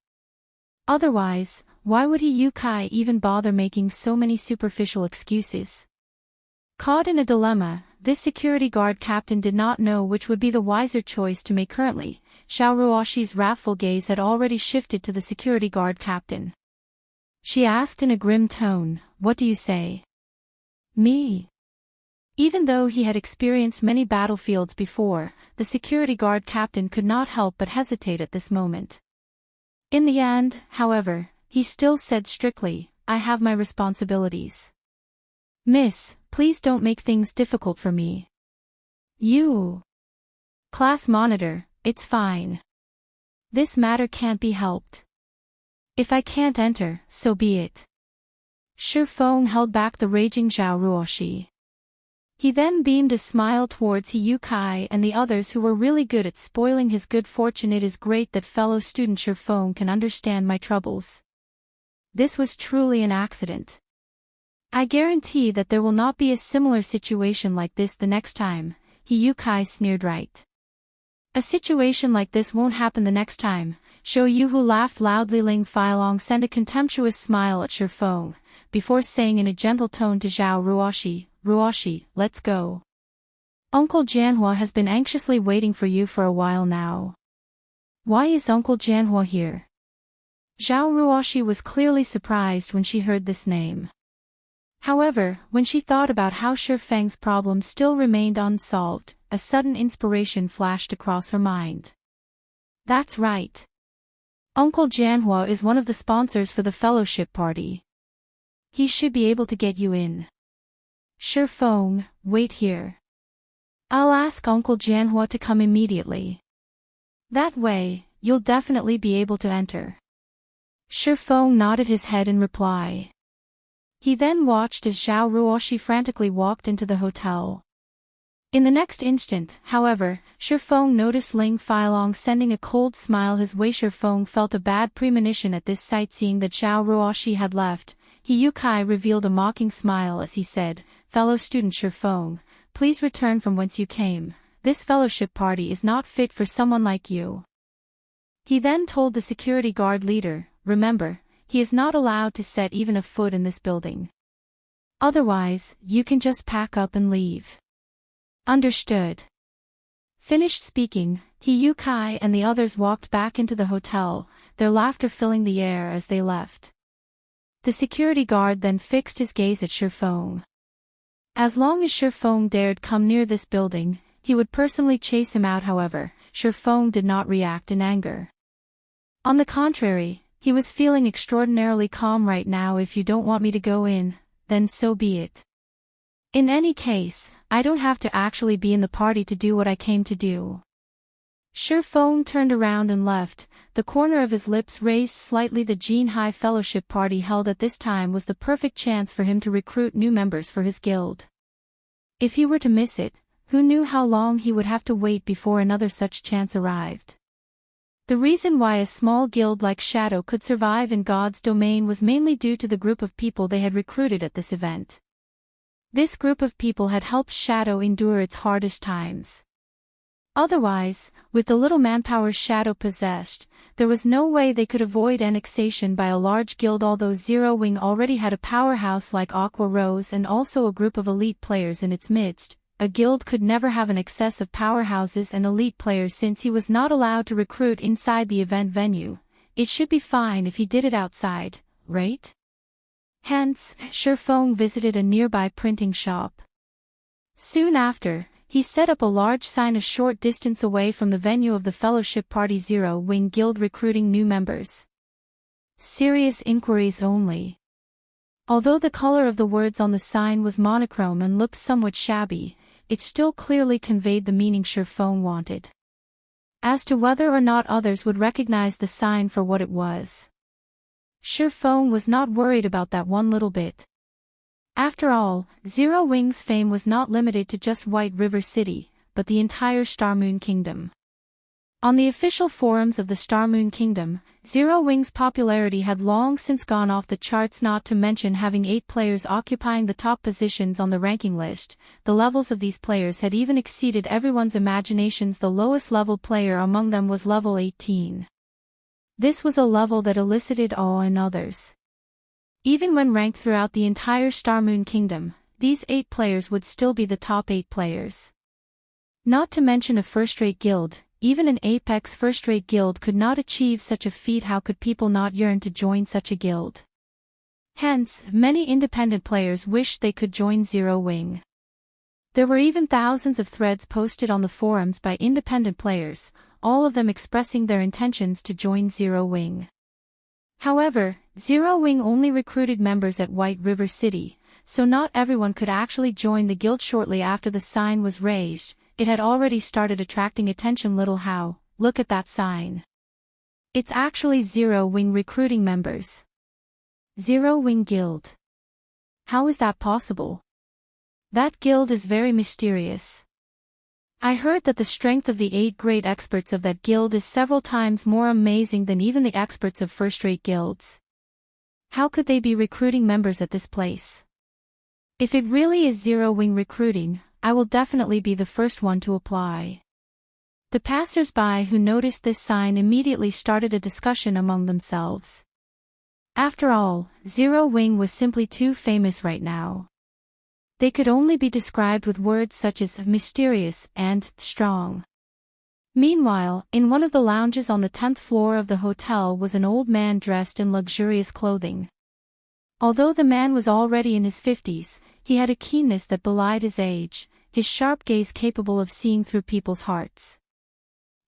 S2: Otherwise, why would Hiyukai even bother making so many superficial excuses? Caught in a dilemma, this security guard captain did not know which would be the wiser choice to make. Currently, Zhao Ruoshi's wrathful gaze had already shifted to the security guard captain. She asked in a grim tone, "What do you say?" Me? Even though he had experienced many battlefields before, the security guard captain could not help but hesitate at this moment. In the end, however, he still said strictly, "I have my responsibilities. Miss, please don't make things difficult for me." You. Class monitor, it's fine. This matter can't be helped. If I can't enter, so be it. Shifeng held back the raging Zhao Ruoshi. He then beamed a smile towards Hiyukai and the others who were really good at spoiling his good fortune. It is great that fellow student Shifeng can understand my troubles. This was truly an accident. I guarantee that there will not be a similar situation like this the next time, Hiyukai sneered. Right. A situation like this won't happen the next time. Zhou Yuhu laughed loudly. Ling Feilong sent a contemptuous smile at Shifeng, before saying in a gentle tone to Zhao Ruoshi, "Ruoshi, let's go. Uncle Jianhua has been anxiously waiting for you for a while now." Why is Uncle Jianhua here? Zhao Ruoshi was clearly surprised when she heard this name. However, when she thought about how Shifeng's problem still remained unsolved, a sudden inspiration flashed across her mind. That's right. Uncle Jianhua is one of the sponsors for the fellowship party. He should be able to get you in. Shifeng, wait here. I'll ask Uncle Jianhua to come immediately. That way, you'll definitely be able to enter. Shifeng nodded his head in reply. He then watched as Zhao Ruoshi frantically walked into the hotel. In the next instant, however, Shifeng noticed Ling Feilong sending a cold smile his way. Shifeng felt a bad premonition at this sight. Seeing that Zhao Ruoshi had left, Hiyukai revealed a mocking smile as he said, "Fellow student Shifeng, please return from whence you came. This fellowship party is not fit for someone like you." He then told the security guard leader, remember, he is not allowed to set even a foot in this building. Otherwise, you can just pack up and leave. Understood. Finished speaking, Kai and the others walked back into the hotel, their laughter filling the air as they left. The security guard then fixed his gaze at Shifeng. As long as Shifeng dared come near this building, he would personally chase him out. However, Shifeng did not react in anger. On the contrary, he was feeling extraordinarily calm right now. If you don't want me to go in, then so be it. In any case, I don't have to actually be in the party to do what I came to do. Shifeng turned around and left, the corner of his lips raised slightly. The Jin High Fellowship party held at this time was the perfect chance for him to recruit new members for his guild. If he were to miss it, who knew how long he would have to wait before another such chance arrived. The reason why a small guild like Shadow could survive in God's domain was mainly due to the group of people they had recruited at this event. This group of people had helped Shadow endure its hardest times. Otherwise, with the little manpower Shadow possessed, there was no way they could avoid annexation by a large guild. Although Zero Wing already had a powerhouse like Aqua Rose and also a group of elite players in its midst, a guild could never have an excess of powerhouses and elite players since he was not allowed to recruit inside the event venue. It should be fine if he did it outside, right? Hence, Shifeng visited a nearby printing shop. Soon after, he set up a large sign a short distance away from the venue of the Fellowship Party. Zero Wing Guild recruiting new members. Serious inquiries only. Although the color of the words on the sign was monochrome and looked somewhat shabby, it still clearly conveyed the meaning Shifeng wanted. As to whether or not others would recognize the sign for what it was, Shifeng was not worried about that one little bit. After all, Zero Wing's fame was not limited to just White River City, but the entire Starmoon Kingdom. On the official forums of the Starmoon Kingdom, Zero Wing's popularity had long since gone off the charts, not to mention having 8 players occupying the top positions on the ranking list. The levels of these players had even exceeded everyone's imaginations. The lowest level player among them was level 18. This was a level that elicited awe in others. Even when ranked throughout the entire Starmoon Kingdom, these 8 players would still be the top 8 players. Not to mention a first-rate guild, even an apex first-rate guild could not achieve such a feat. How could people not yearn to join such a guild? Hence, many independent players wished they could join Zero Wing. There were even thousands of threads posted on the forums by independent players, all of them expressing their intentions to join Zero Wing. However, Zero Wing only recruited members at White River City, so not everyone could actually join the guild. Shortly after the sign was raised, it had already started attracting attention. Little how, look at that sign. It's actually Zero Wing recruiting members. Zero Wing Guild. How is that possible? That guild is very mysterious. I heard that the strength of the 8 great experts of that guild is several times more amazing than even the experts of first-rate guilds. How could they be recruiting members at this place? If it really is Zero Wing recruiting, I will definitely be the first one to apply. The passers-by who noticed this sign immediately started a discussion among themselves. After all, Zero Wing was simply too famous right now. They could only be described with words such as mysterious and strong. Meanwhile, in one of the lounges on the 10th floor of the hotel was an old man dressed in luxurious clothing. Although the man was already in his 50s, he had a keenness that belied his age, his sharp gaze capable of seeing through people's hearts.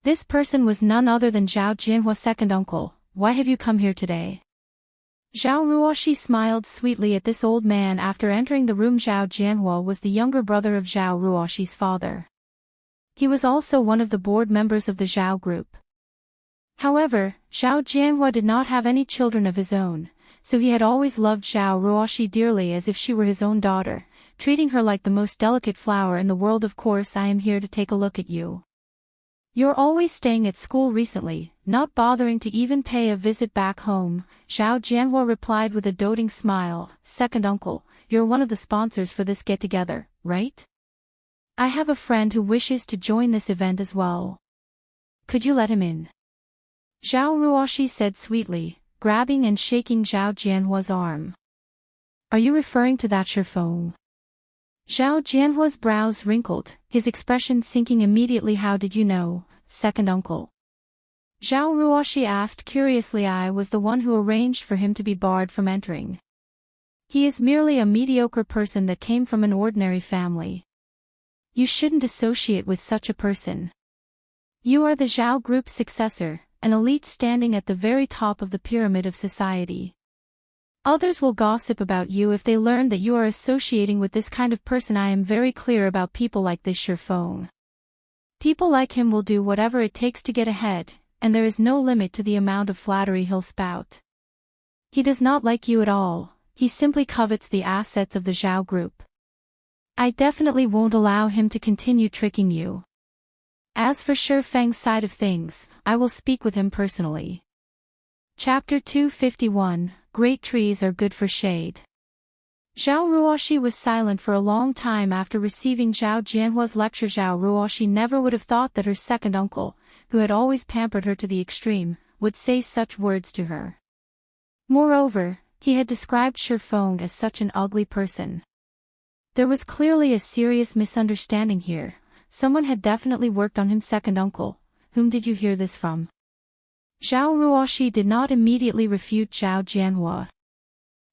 S2: This person was none other than Zhao Jianhua's second uncle. Why have you come here today? Zhao Ruoshi smiled sweetly at this old man after entering the room. Zhao Jianhua was the younger brother of Zhao Ruoshi's father. He was also one of the board members of the Zhao group. However, Zhao Jianhua did not have any children of his own, so he had always loved Zhao Ruoshi dearly as if she were his own daughter, treating her like the most delicate flower in the world. Of course, I am here to take a look at you. You're always staying at school recently, not bothering to even pay a visit back home, Zhao Jianhua replied with a doting smile. Second uncle, you're one of the sponsors for this get-together, right? I have a friend who wishes to join this event as well. Could you let him in? Zhao Ruoshi said sweetly, grabbing and shaking Zhao Jianhua's arm. Are you referring to that Shifeng? Zhao Jianhua's brows wrinkled, his expression sinking immediately. How did you know, second uncle? Zhao Ruoshi asked curiously. I was the one who arranged for him to be barred from entering. He is merely a mediocre person that came from an ordinary family. You shouldn't associate with such a person. You are the Zhao Group's successor, an elite standing at the very top of the pyramid of society. Others will gossip about you if they learn that you are associating with this kind of person. I am very clear about people like this Shifeng. People like him will do whatever it takes to get ahead, and there is no limit to the amount of flattery he'll spout. He does not like you at all, he simply covets the assets of the Zhao Group. I definitely won't allow him to continue tricking you. As for Shifeng's side of things, I will speak with him personally. Chapter 251, Great Trees Are Good for Shade. Zhao Ruoshi was silent for a long time after receiving Zhao Jianhua's lecture. Zhao Ruoshi never would have thought that her second uncle, who had always pampered her to the extreme, would say such words to her. Moreover, he had described Shifeng as such an ugly person. There was clearly a serious misunderstanding here. Someone had definitely worked on him. Second uncle, whom did you hear this from? Zhao Ruoshi did not immediately refute Zhao Jianhua.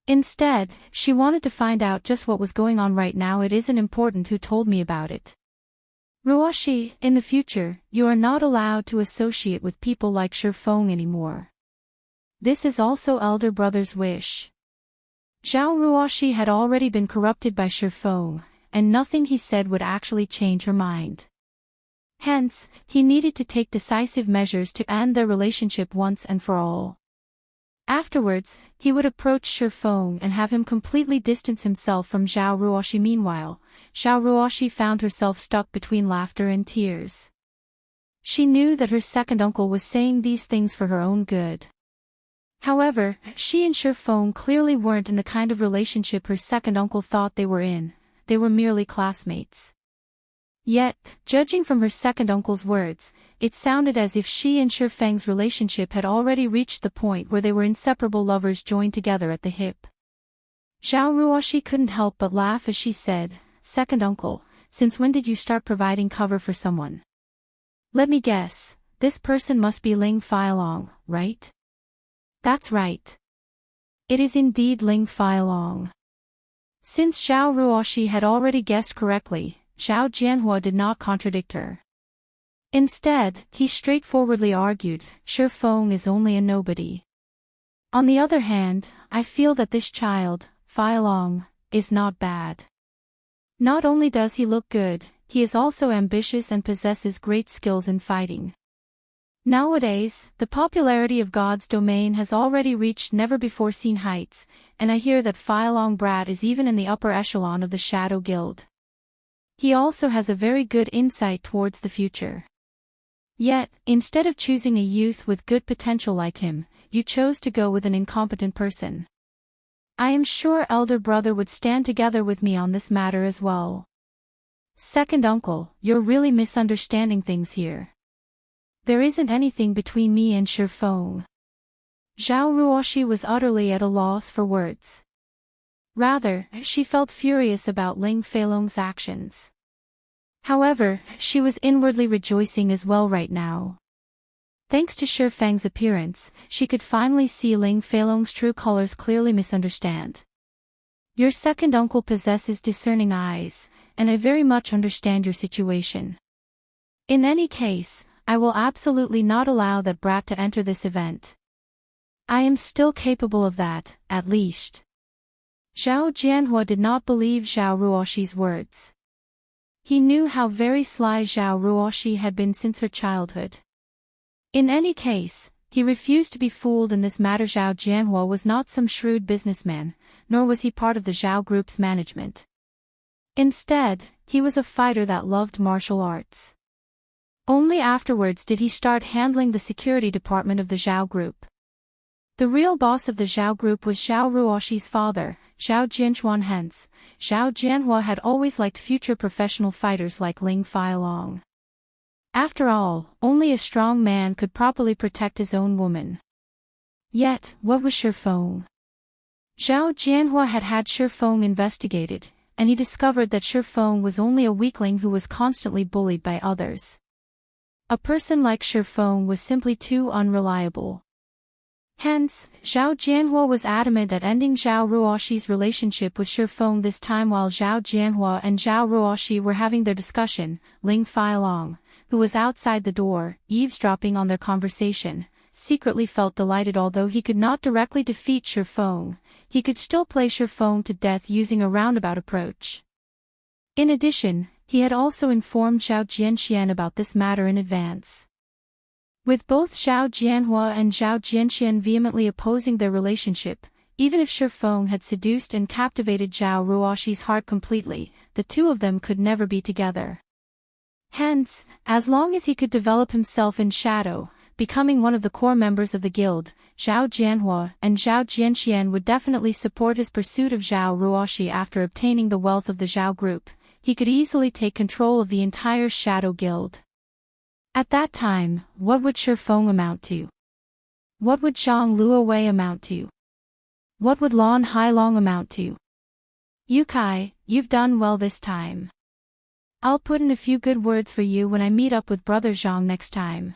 S2: Instead, she wanted to find out just what was going on right now. It isn't important who told me about it. Ruoshi, in the future, you are not allowed to associate with people like Shifeng anymore. This is also elder brother's wish. Zhao Ruoshi had already been corrupted by Shifeng, and nothing he said would actually change her mind. Hence, he needed to take decisive measures to end their relationship once and for all. Afterwards, he would approach Shifeng and have him completely distance himself from Zhao Ruoshi. Meanwhile, Zhao Ruoshi found herself stuck between laughter and tears. She knew that her second uncle was saying these things for her own good. However, she and Shifeng clearly weren't in the kind of relationship her second uncle thought they were in. They were merely classmates. Yet, judging from her second uncle's words, it sounded as if she and Shifeng's relationship had already reached the point where they were inseparable lovers joined together at the hip. Zhao Ruoshi couldn't help but laugh as she said, "Second uncle, since when did you start providing cover for someone? Let me guess, this person must be Ling Feilong, right?" "That's right. It is indeed Ling Feilong." Since Zhao Ruoshi had already guessed correctly, Zhao Jianhua did not contradict her. Instead, he straightforwardly argued, Shifeng is only a nobody. On the other hand, I feel that this child, Feilong, is not bad. Not only does he look good, he is also ambitious and possesses great skills in fighting. Nowadays, the popularity of God's domain has already reached never-before-seen heights, and I hear that Feilong Brat is even in the upper echelon of the Shadow Guild. He also has a very good insight towards the future. Yet, instead of choosing a youth with good potential like him, you chose to go with an incompetent person. I am sure elder brother would stand together with me on this matter as well. Second uncle, you're really misunderstanding things here. There isn't anything between me and Shifeng. Zhao Ruoshi was utterly at a loss for words. Rather, she felt furious about Ling Feilong's actions. However, she was inwardly rejoicing as well right now. Thanks to Shifeng's appearance, she could finally see Ling Feilong's true colors clearly. Misunderstand. Your second uncle possesses discerning eyes, and I very much understand your situation. In any case, I will absolutely not allow that brat to enter this event. I am still capable of that, at least. Zhao Jianhua did not believe Zhao Ruoshi's words. He knew how very sly Zhao Ruoshi had been since her childhood. In any case, he refused to be fooled in this matter. Zhao Jianhua was not some shrewd businessman, nor was he part of the Zhao Group's management. Instead, he was a fighter that loved martial arts. Only afterwards did he start handling the security department of the Zhao Group. The real boss of the Zhao Group was Zhao Ruoshi's father, Zhao Jinchuan. Hence, Zhao Jianhua had always liked future professional fighters like Ling Feilong. After all, only a strong man could properly protect his own woman. Yet, what was Shifeng? Zhao Jianhua had had Shifeng investigated, and he discovered that Shifeng was only a weakling who was constantly bullied by others. A person like Shifeng was simply too unreliable. Hence, Zhao Jianhua was adamant at ending Zhao Ruoxi's relationship with Shifeng. This time while Zhao Jianhua and Zhao Ruoxi were having their discussion, Ling Feilong, who was outside the door, eavesdropping on their conversation, secretly felt delighted. Although he could not directly defeat Shifeng, he could still play Shifeng to death using a roundabout approach. In addition, he had also informed Zhao Jianxian about this matter in advance. With both Zhao Jianhua and Zhao Jianxian vehemently opposing their relationship, even if Shifeng had seduced and captivated Zhao Ruoxi's heart completely, the two of them could never be together. Hence, as long as he could develop himself in shadow, becoming one of the core members of the guild, Zhao Jianhua and Zhao Jianxian would definitely support his pursuit of Zhao Ruoxi. After obtaining the wealth of the Zhao group, he could easily take control of the entire Shadow Guild. At that time, what would Shifeng amount to? What would Zhang Luowei amount to? What would Lan Hailong amount to? Yukai, you've done well this time. I'll put in a few good words for you when I meet up with Brother Zhang next time.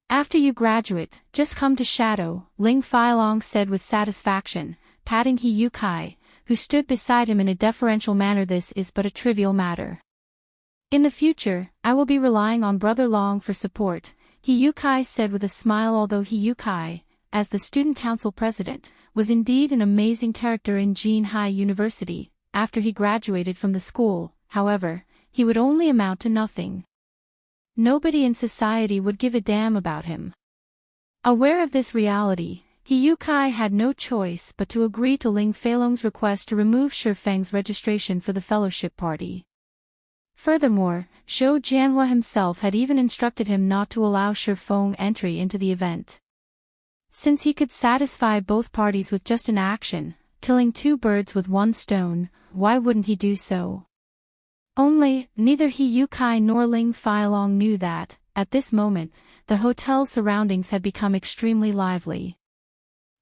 S2: After you graduate, just come to Shadow, Ling Feilong said with satisfaction, patting He Yukai, who stood beside him in a deferential manner. This is but a trivial matter. In the future, I will be relying on Brother Long for support, He Yukai said with a smile. Although He Yukai, as the student council president, was indeed an amazing character in Jinhai University, after he graduated from the school, however, he would only amount to nothing. Nobody in society would give a damn about him. Aware of this reality, He Yukai had no choice but to agree to Ling Feilong's request to remove Shifeng's registration for the fellowship party. Furthermore, Zhou Jianhua himself had even instructed him not to allow Shifeng entry into the event. Since he could satisfy both parties with just an action, killing two birds with one stone, why wouldn't he do so? Only, neither He Yukai nor Ling Feilong knew that, at this moment, the hotel's surroundings had become extremely lively.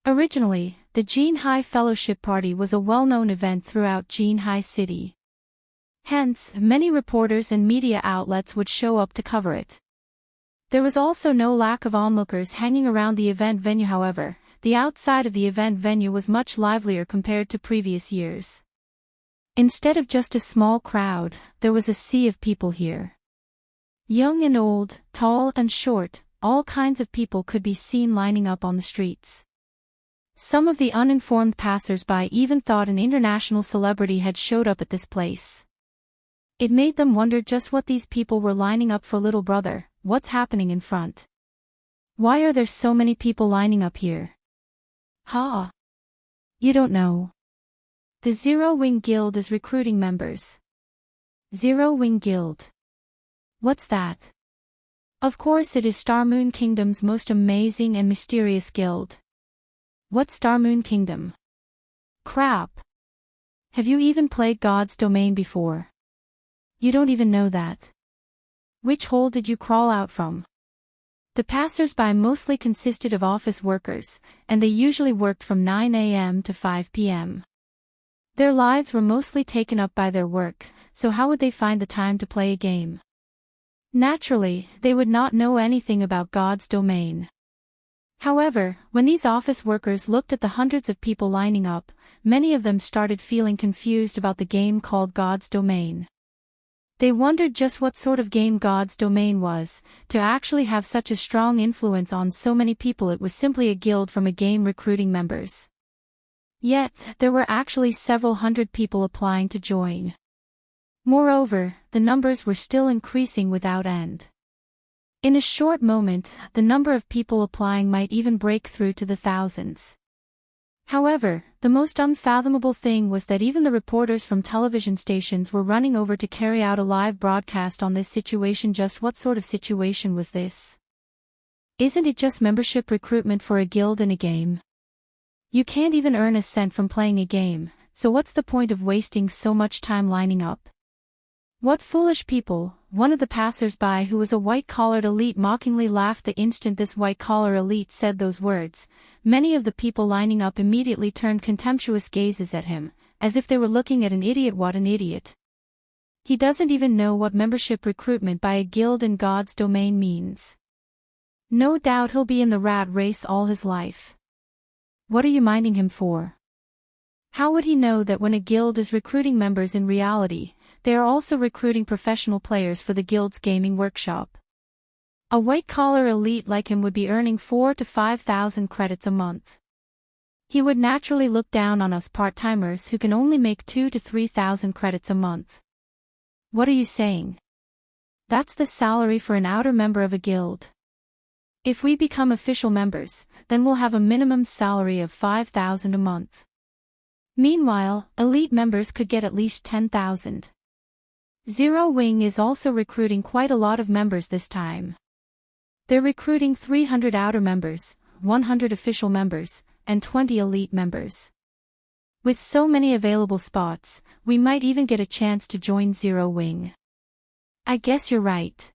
S2: Originally, the Jinhai Fellowship Party was a well-known event throughout Jinhai City. Hence, many reporters and media outlets would show up to cover it. There was also no lack of onlookers hanging around the event venue. However, the outside of the event venue was much livelier compared to previous years. Instead of just a small crowd, there was a sea of people here. Young and old, tall and short, all kinds of people could be seen lining up on the streets. Some of the uninformed passers-by even thought an international celebrity had showed up at this place. It made them wonder just what these people were lining up for. Little brother, what's happening in front? Why are there so many people lining up here? Ha! You don't know. The Zero Wing Guild is recruiting members. Zero Wing Guild. What's that? Of course it is Star Moon Kingdom's most amazing and mysterious guild. What's Star Moon Kingdom? Crap! Have you even played God's Domain before? You don't even know that. Which hole did you crawl out from? The passers-by mostly consisted of office workers, and they usually worked from 9 a.m. to 5 p.m. Their lives were mostly taken up by their work, so how would they find the time to play a game? Naturally, they would not know anything about God's Domain. However, when these office workers looked at the hundreds of people lining up, many of them started feeling confused about the game called God's Domain. They wondered just what sort of game God's Domain was, to actually have such a strong influence on so many people. It was simply a guild from a game recruiting members. Yet, there were actually several hundred people applying to join. Moreover, the numbers were still increasing without end. In a short moment, the number of people applying might even break through to the thousands. However, the most unfathomable thing was that even the reporters from television stations were running over to carry out a live broadcast on this situation. Just what sort of situation was this? Isn't it just membership recruitment for a guild in a game? You can't even earn a cent from playing a game, so what's the point of wasting so much time lining up? What foolish people, one of the passers-by who was a white-collared elite mockingly laughed the instant this white-collar elite said those words. Many of the people lining up immediately turned contemptuous gazes at him, as if they were looking at an idiot. What an idiot. He doesn't even know what membership recruitment by a guild in God's domain means. No doubt he'll be in the rat race all his life. What are you minding him for? How would he know that when a guild is recruiting members in reality, they are also recruiting professional players for the guild's gaming workshop? A white-collar elite like him would be earning 4,000 to 5,000 credits a month. He would naturally look down on us part-timers who can only make 2,000 to 3,000 credits a month. What are you saying? That's the salary for an outer member of a guild. If we become official members, then we'll have a minimum salary of 5,000 a month. Meanwhile, elite members could get at least 10,000. Zero Wing is also recruiting quite a lot of members this time. They're recruiting 300 outer members, 100 official members, and 20 elite members. With so many available spots, we might even get a chance to join Zero Wing. I guess you're right.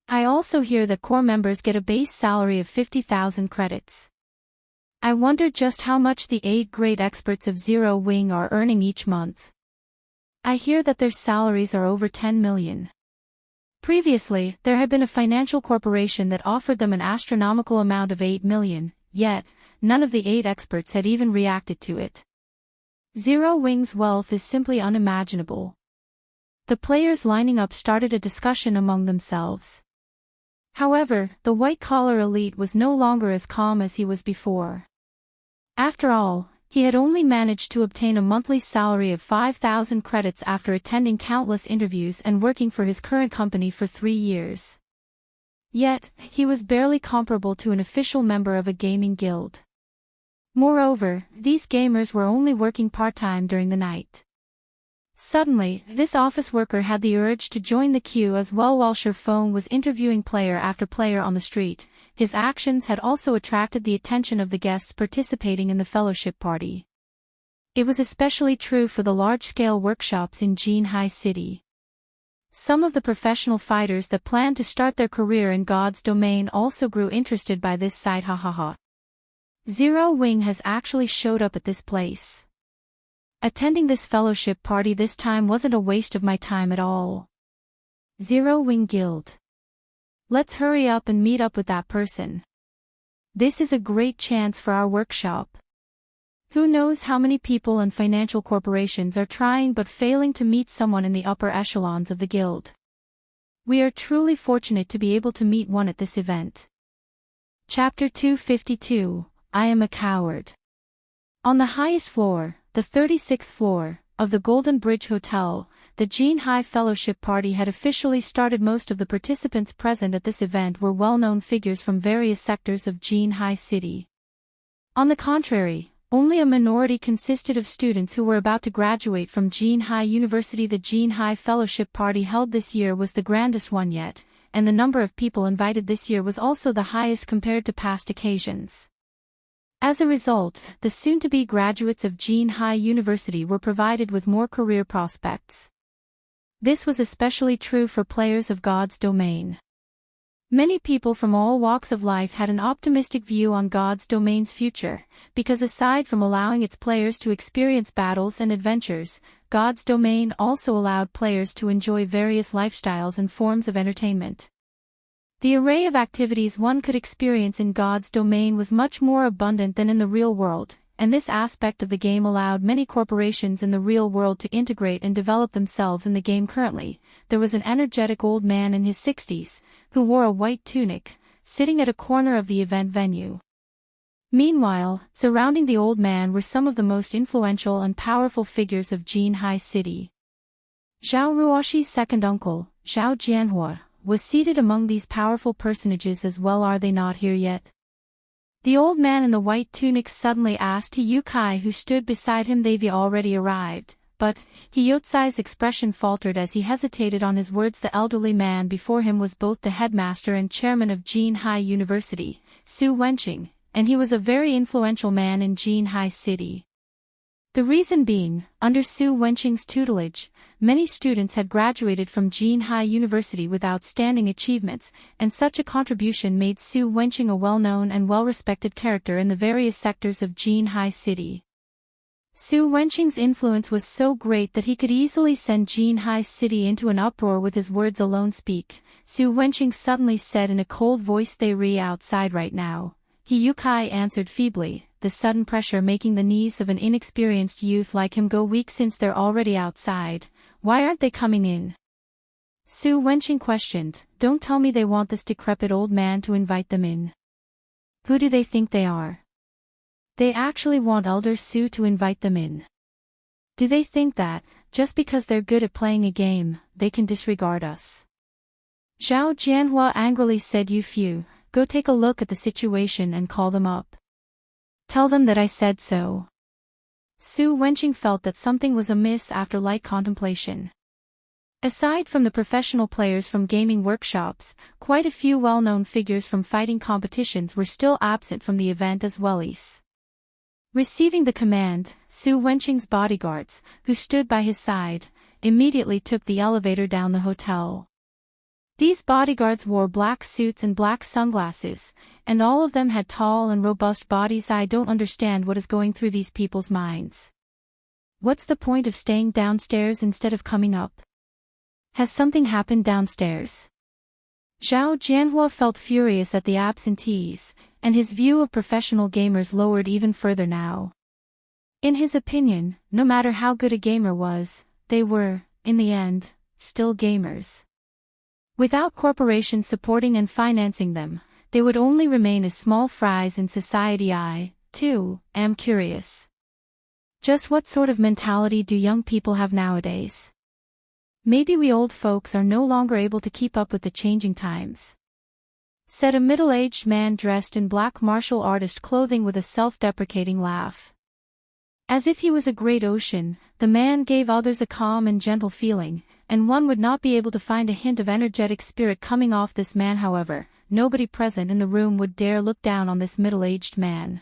S2: I also hear that core members get a base salary of 50,000 credits. I wonder just how much the 8 great experts of Zero Wing are earning each month. I hear that their salaries are over 10 million. Previously, there had been a financial corporation that offered them an astronomical amount of 8 million, yet, none of the 8 experts had even reacted to it. Zero Wing's wealth is simply unimaginable. The players lining up started a discussion among themselves. However, the white-collar elite was no longer as calm as he was before. After all, he had only managed to obtain a monthly salary of 5,000 credits after attending countless interviews and working for his current company for 3 years. Yet, he was barely comparable to an official member of a gaming guild. Moreover, these gamers were only working part-time during the night. Suddenly, this office worker had the urge to join the queue as well. While Sherphone was interviewing player after player on the street, his actions had also attracted the attention of the guests participating in the fellowship party. It was especially true for the large-scale workshops in Jinhai City. Some of the professional fighters that planned to start their career in God's domain also grew interested by this sight. Zero Wing has actually showed up at this place. Attending this fellowship party this time wasn't a waste of my time at all. Zero Wing Guild. Let's hurry up and meet up with that person. This is a great chance for our workshop. Who knows how many people and financial corporations are trying but failing to meet someone in the upper echelons of the guild. We are truly fortunate to be able to meet one at this event. Chapter 252, I Am a Coward. On the highest floor, the 36th floor, of the Golden Bridge Hotel, the Jinhai Fellowship Party had officially started. Most of the participants present at this event were well-known figures from various sectors of Jinhai City. On the contrary, only a minority consisted of students who were about to graduate from Jinhai University. The Jinhai Fellowship Party held this year was the grandest one yet, and the number of people invited this year was also the highest compared to past occasions. As a result, the soon-to-be graduates of Jinhai University were provided with more career prospects. This was especially true for players of God's domain. Many people from all walks of life had an optimistic view on God's domain's future, because aside from allowing its players to experience battles and adventures, God's domain also allowed players to enjoy various lifestyles and forms of entertainment. The array of activities one could experience in God's domain was much more abundant than in the real world, and this aspect of the game allowed many corporations in the real world to integrate and develop themselves in the game. Currently, there was an energetic old man in his 60s, who wore a white tunic, sitting at a corner of the event venue. Meanwhile, surrounding the old man were some of the most influential and powerful figures of Jinhai City. Zhao Ruoshi's second uncle, Zhao Jianhua, was seated among these powerful personages as well. Are they not here yet? The old man in the white tunic suddenly asked Hiyukai, who stood beside him. They've already arrived, but Hiyutsai's expression faltered as he hesitated on his words. The elderly man before him was both the headmaster and chairman of Jinhai University, Su Wenqing, and he was a very influential man in Jinhai City. The reason being, under Su Wenqing's tutelage, many students had graduated from Jinhai University with outstanding achievements, and such a contribution made Su Wenqing a well-known and well-respected character in the various sectors of Jinhai City. Su Wenqing's influence was so great that he could easily send Jinhai City into an uproar with his words alone speak. Su Wenqing suddenly said in a cold voice, "They re outside right now." He Yukai answered feebly, the sudden pressure making the knees of an inexperienced youth like him go weak. "Since they're already outside, why aren't they coming in?" Su Wenqing questioned. "Don't tell me they want this decrepit old man to invite them in. Who do they think they are? They actually want Elder Su to invite them in. Do they think that, just because they're good at playing a game, they can disregard us?" Zhao Jianhua angrily said, "You few, go take a look at the situation and call them up. Tell them that I said so." Su Wenqing felt that something was amiss after light contemplation. Aside from the professional players from gaming workshops, quite a few well-known figures from fighting competitions were still absent from the event as well. Receiving the command, Su Wenqing's bodyguards, who stood by his side, immediately took the elevator down the hotel. These bodyguards wore black suits and black sunglasses, and all of them had tall and robust bodies. I don't understand what is going through these people's minds. What's the point of staying downstairs instead of coming up? Has something happened downstairs? Zhao Jianhua felt furious at the absentees, and his view of professional gamers lowered even further now. In his opinion, no matter how good a gamer was, they were, in the end, still gamers. Without corporations supporting and financing them, they would only remain as small fries in society. I, too, am curious. Just what sort of mentality do young people have nowadays? Maybe we old folks are no longer able to keep up with the changing times," said a middle-aged man dressed in black martial artist clothing with a self-deprecating laugh. As if he was a great ocean, the man gave others a calm and gentle feeling, and one would not be able to find a hint of energetic spirit coming off this man. However, nobody present in the room would dare look down on this middle-aged man.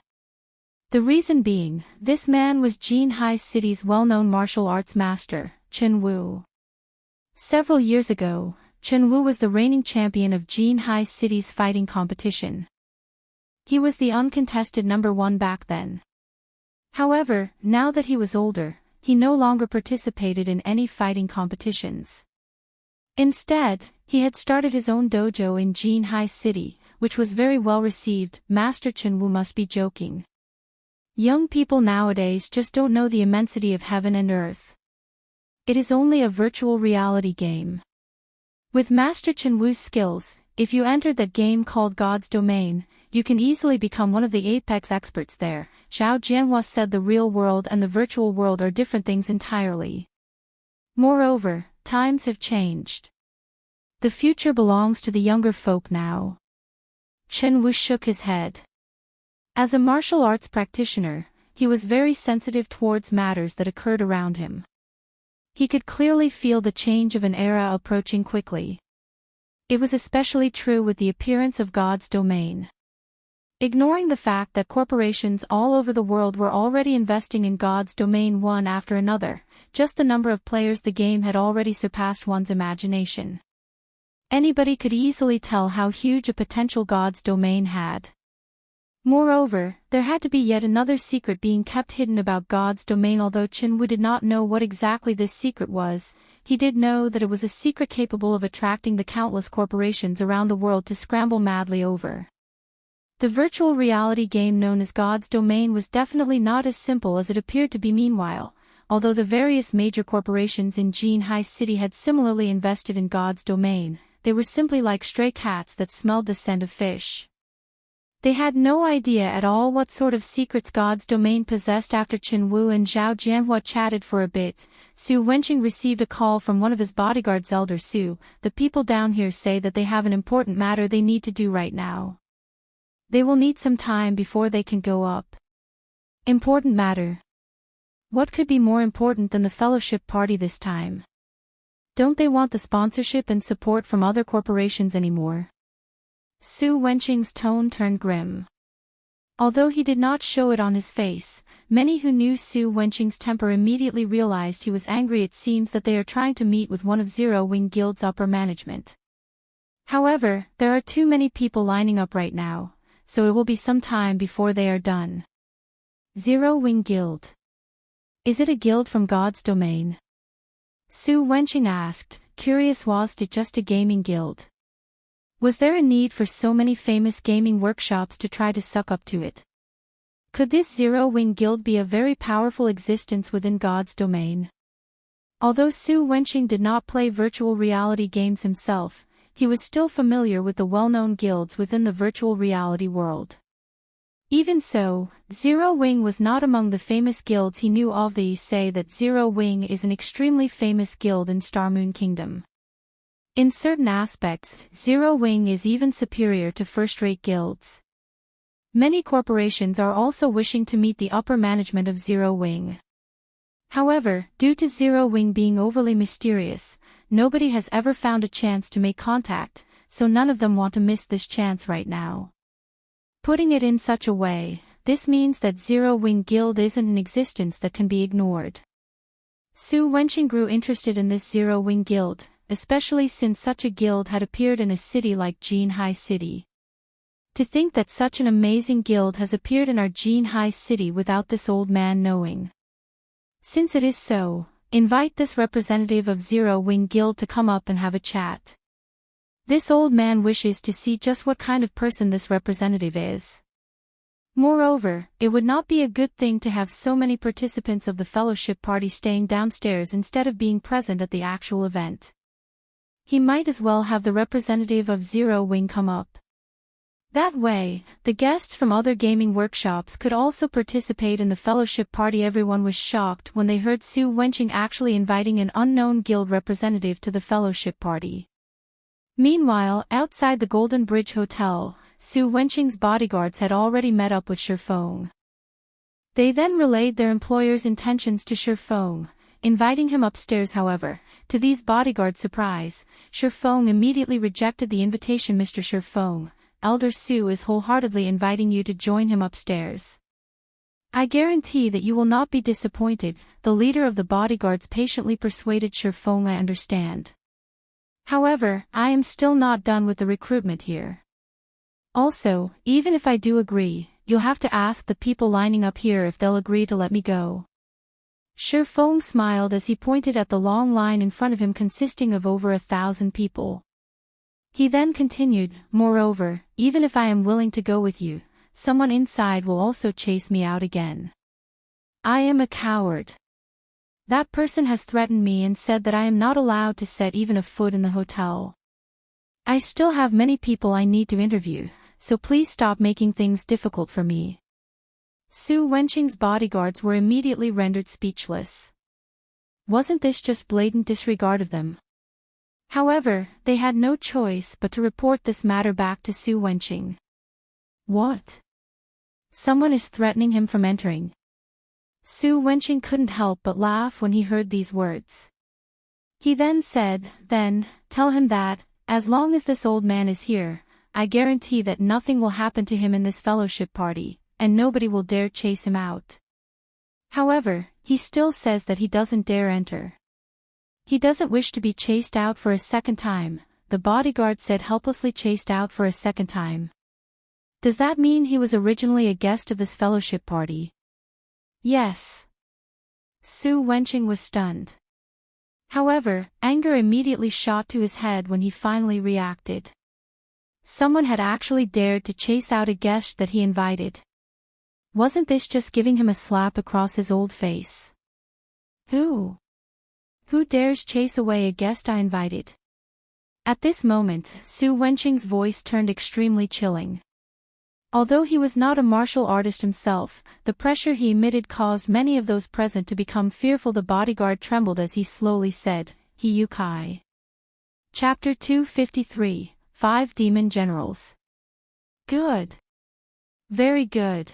S2: The reason being, this man was Jinhai City's well-known martial arts master, Chen Wu. Several years ago, Chen Wu was the reigning champion of Jinhai City's fighting competition. He was the uncontested number one back then. However, now that he was older, he no longer participated in any fighting competitions. Instead, he had started his own dojo in Jinhai City, which was very well received. Master Chen Wu must be joking. Young people nowadays just don't know the immensity of heaven and earth. It is only a virtual reality game. With Master Chen Wu's skills, if you entered that game called God's Domain, you can easily become one of the apex experts there. Zhao Jianhua said the real world and the virtual world are different things entirely. Moreover, times have changed. The future belongs to the younger folk now. Chen Wu shook his head. As a martial arts practitioner, he was very sensitive towards matters that occurred around him. He could clearly feel the change of an era approaching quickly. It was especially true with the appearance of God's Domain. Ignoring the fact that corporations all over the world were already investing in God's Domain one after another, just the number of players the game had already surpassed one's imagination. Anybody could easily tell how huge a potential God's Domain had. Moreover, there had to be yet another secret being kept hidden about God's Domain. Although Chen Wu did not know what exactly this secret was, he did know that it was a secret capable of attracting the countless corporations around the world to scramble madly over. The virtual reality game known as God's Domain was definitely not as simple as it appeared to be. Meanwhile, although the various major corporations in Jinhai City had similarly invested in God's Domain, they were simply like stray cats that smelled the scent of fish. They had no idea at all what sort of secrets God's Domain possessed. After Chen Wu and Zhao Jianhua chatted for a bit, Su Wenqing received a call from one of his bodyguards. "Elder Su, the people down here say that they have an important matter they need to do right now. They will need some time before they can go up." Important matter? What could be more important than the fellowship party this time? Don't they want the sponsorship and support from other corporations anymore? Su Wenqing's tone turned grim. Although he did not show it on his face, many who knew Su Wenqing's temper immediately realized he was angry. It seems that they are trying to meet with one of Zero Wing Guild's upper management. However, there are too many people lining up right now, so it will be some time before they are done. Zero Wing Guild. Is it a guild from God's domain? Su Wenqing asked, curious. Was it just a gaming guild? Was there a need for so many famous gaming workshops to try to suck up to it? Could this Zero Wing Guild be a very powerful existence within God's domain? Although Su Wenqing did not play virtual reality games himself, he was still familiar with the well-known guilds within the virtual reality world. Even so, Zero Wing was not among the famous guilds he knew of. They say that Zero Wing is an extremely famous guild in Starmoon Kingdom. In certain aspects, Zero Wing is even superior to first-rate guilds. Many corporations are also wishing to meet the upper management of Zero Wing. However, due to Zero Wing being overly mysterious, nobody has ever found a chance to make contact, so none of them want to miss this chance right now. Putting it in such a way, this means that Zero Wing Guild isn't an existence that can be ignored. Su Wenqing grew interested in this Zero Wing Guild, especially since such a guild had appeared in a city like Jinhai City. To think that such an amazing guild has appeared in our Jinhai City without this old man knowing. Since it is so, invite this representative of Zero Wing Guild to come up and have a chat. This old man wishes to see just what kind of person this representative is. Moreover, it would not be a good thing to have so many participants of the fellowship party staying downstairs instead of being present at the actual event. He might as well have the representative of Zero Wing come up. That way, the guests from other gaming workshops could also participate in the fellowship party. Everyone was shocked when they heard Su Wenqing actually inviting an unknown guild representative to the fellowship party. Meanwhile, outside the Golden Bridge Hotel, Su Wenqing's bodyguards had already met up with Shifeng. They then relayed their employer's intentions to Shifeng, inviting him upstairs. However, to these bodyguards' surprise, Shifeng immediately rejected the invitation. Mr. Shifeng, Elder Su is wholeheartedly inviting you to join him upstairs. I guarantee that you will not be disappointed. The leader of the bodyguards patiently persuaded Shifeng. I understand. However, I am still not done with the recruitment here. Also, even if I do agree, you'll have to ask the people lining up here if they'll agree to let me go. Shifeng smiled as he pointed at the long line in front of him consisting of over 1,000 people. He then continued, moreover, even if I am willing to go with you, someone inside will also chase me out again. I am a coward. That person has threatened me and said that I am not allowed to set even a foot in the hotel. I still have many people I need to interview, so please stop making things difficult for me. Su Wenqing's bodyguards were immediately rendered speechless. Wasn't this just blatant disregard of them? However, they had no choice but to report this matter back to Su Wenqing. What? Someone is threatening him from entering. Su Wenqing couldn't help but laugh when he heard these words. He then said, then, tell him that, as long as this old man is here, I guarantee that nothing will happen to him in this fellowship party, and nobody will dare chase him out. However, he still says that he doesn't dare enter. He doesn't wish to be chased out for a second time, the bodyguard said, helplessly. Chased out for a second time. Does that mean he was originally a guest of this fellowship party? Yes. Su Wenqing was stunned. However, anger immediately shot to his head when he finally reacted. Someone had actually dared to chase out a guest that he invited. Wasn't this just giving him a slap across his old face? Who? Who dares chase away a guest I invited? At this moment, Su Wenqing's voice turned extremely chilling. Although he was not a martial artist himself, the pressure he emitted caused many of those present to become fearful. The bodyguard trembled as he slowly said, "He Yukai." Chapter 253, 5 Demon Generals. Good. Very good.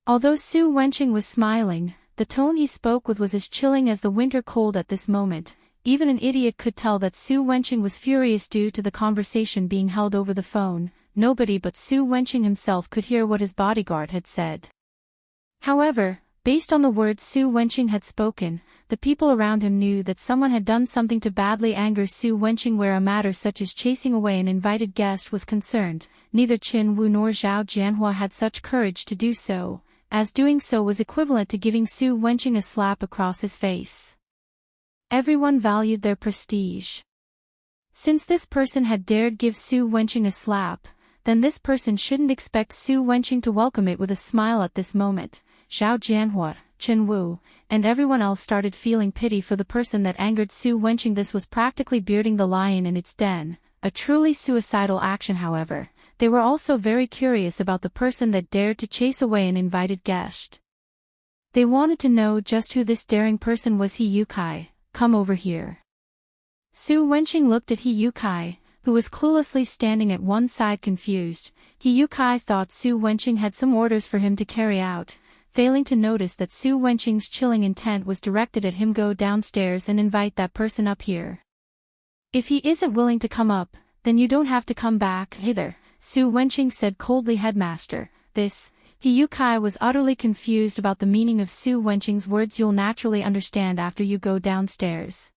S2: Although Su Wenqing was smiling, the tone he spoke with was as chilling as the winter cold at this moment. Even an idiot could tell that Su Wenqing was furious due to the conversation being held over the phone. nobody but Su Wenqing himself could hear what his bodyguard had said. However, based on the words Su Wenqing had spoken, the people around him knew that someone had done something to badly anger Su Wenqing. Where a matter such as chasing away an invited guest was concerned, neither Qin Wu nor Zhao Jianhua had such courage to do so, as doing so was equivalent to giving Su Wenqing a slap across his face. Everyone valued their prestige. Since this person had dared give Su Wenqing a slap, then this person shouldn't expect Su Wenqing to welcome it with a smile. At this moment, Zhao Jianhua, Qin Wu, and everyone else started feeling pity for the person that angered Su Wenqing. This was practically bearding the lion in its den, a truly suicidal action. However, they were also very curious about the person that dared to chase away an invited guest. They wanted to know just who this daring person was. He Yukai, come over here. Su Wenqing looked at He Yukai, who was cluelessly standing at one side confused. He Yukai thought Su Wenqing had some orders for him to carry out, failing to notice that Su Wenqing's chilling intent was directed at him. Go downstairs and invite that person up here. If he isn't willing to come up, then you don't have to come back either, Su Wenqing said coldly. Headmaster, this. He Yukai was utterly confused about the meaning of Su Wenqing's words. You'll naturally understand after you go downstairs.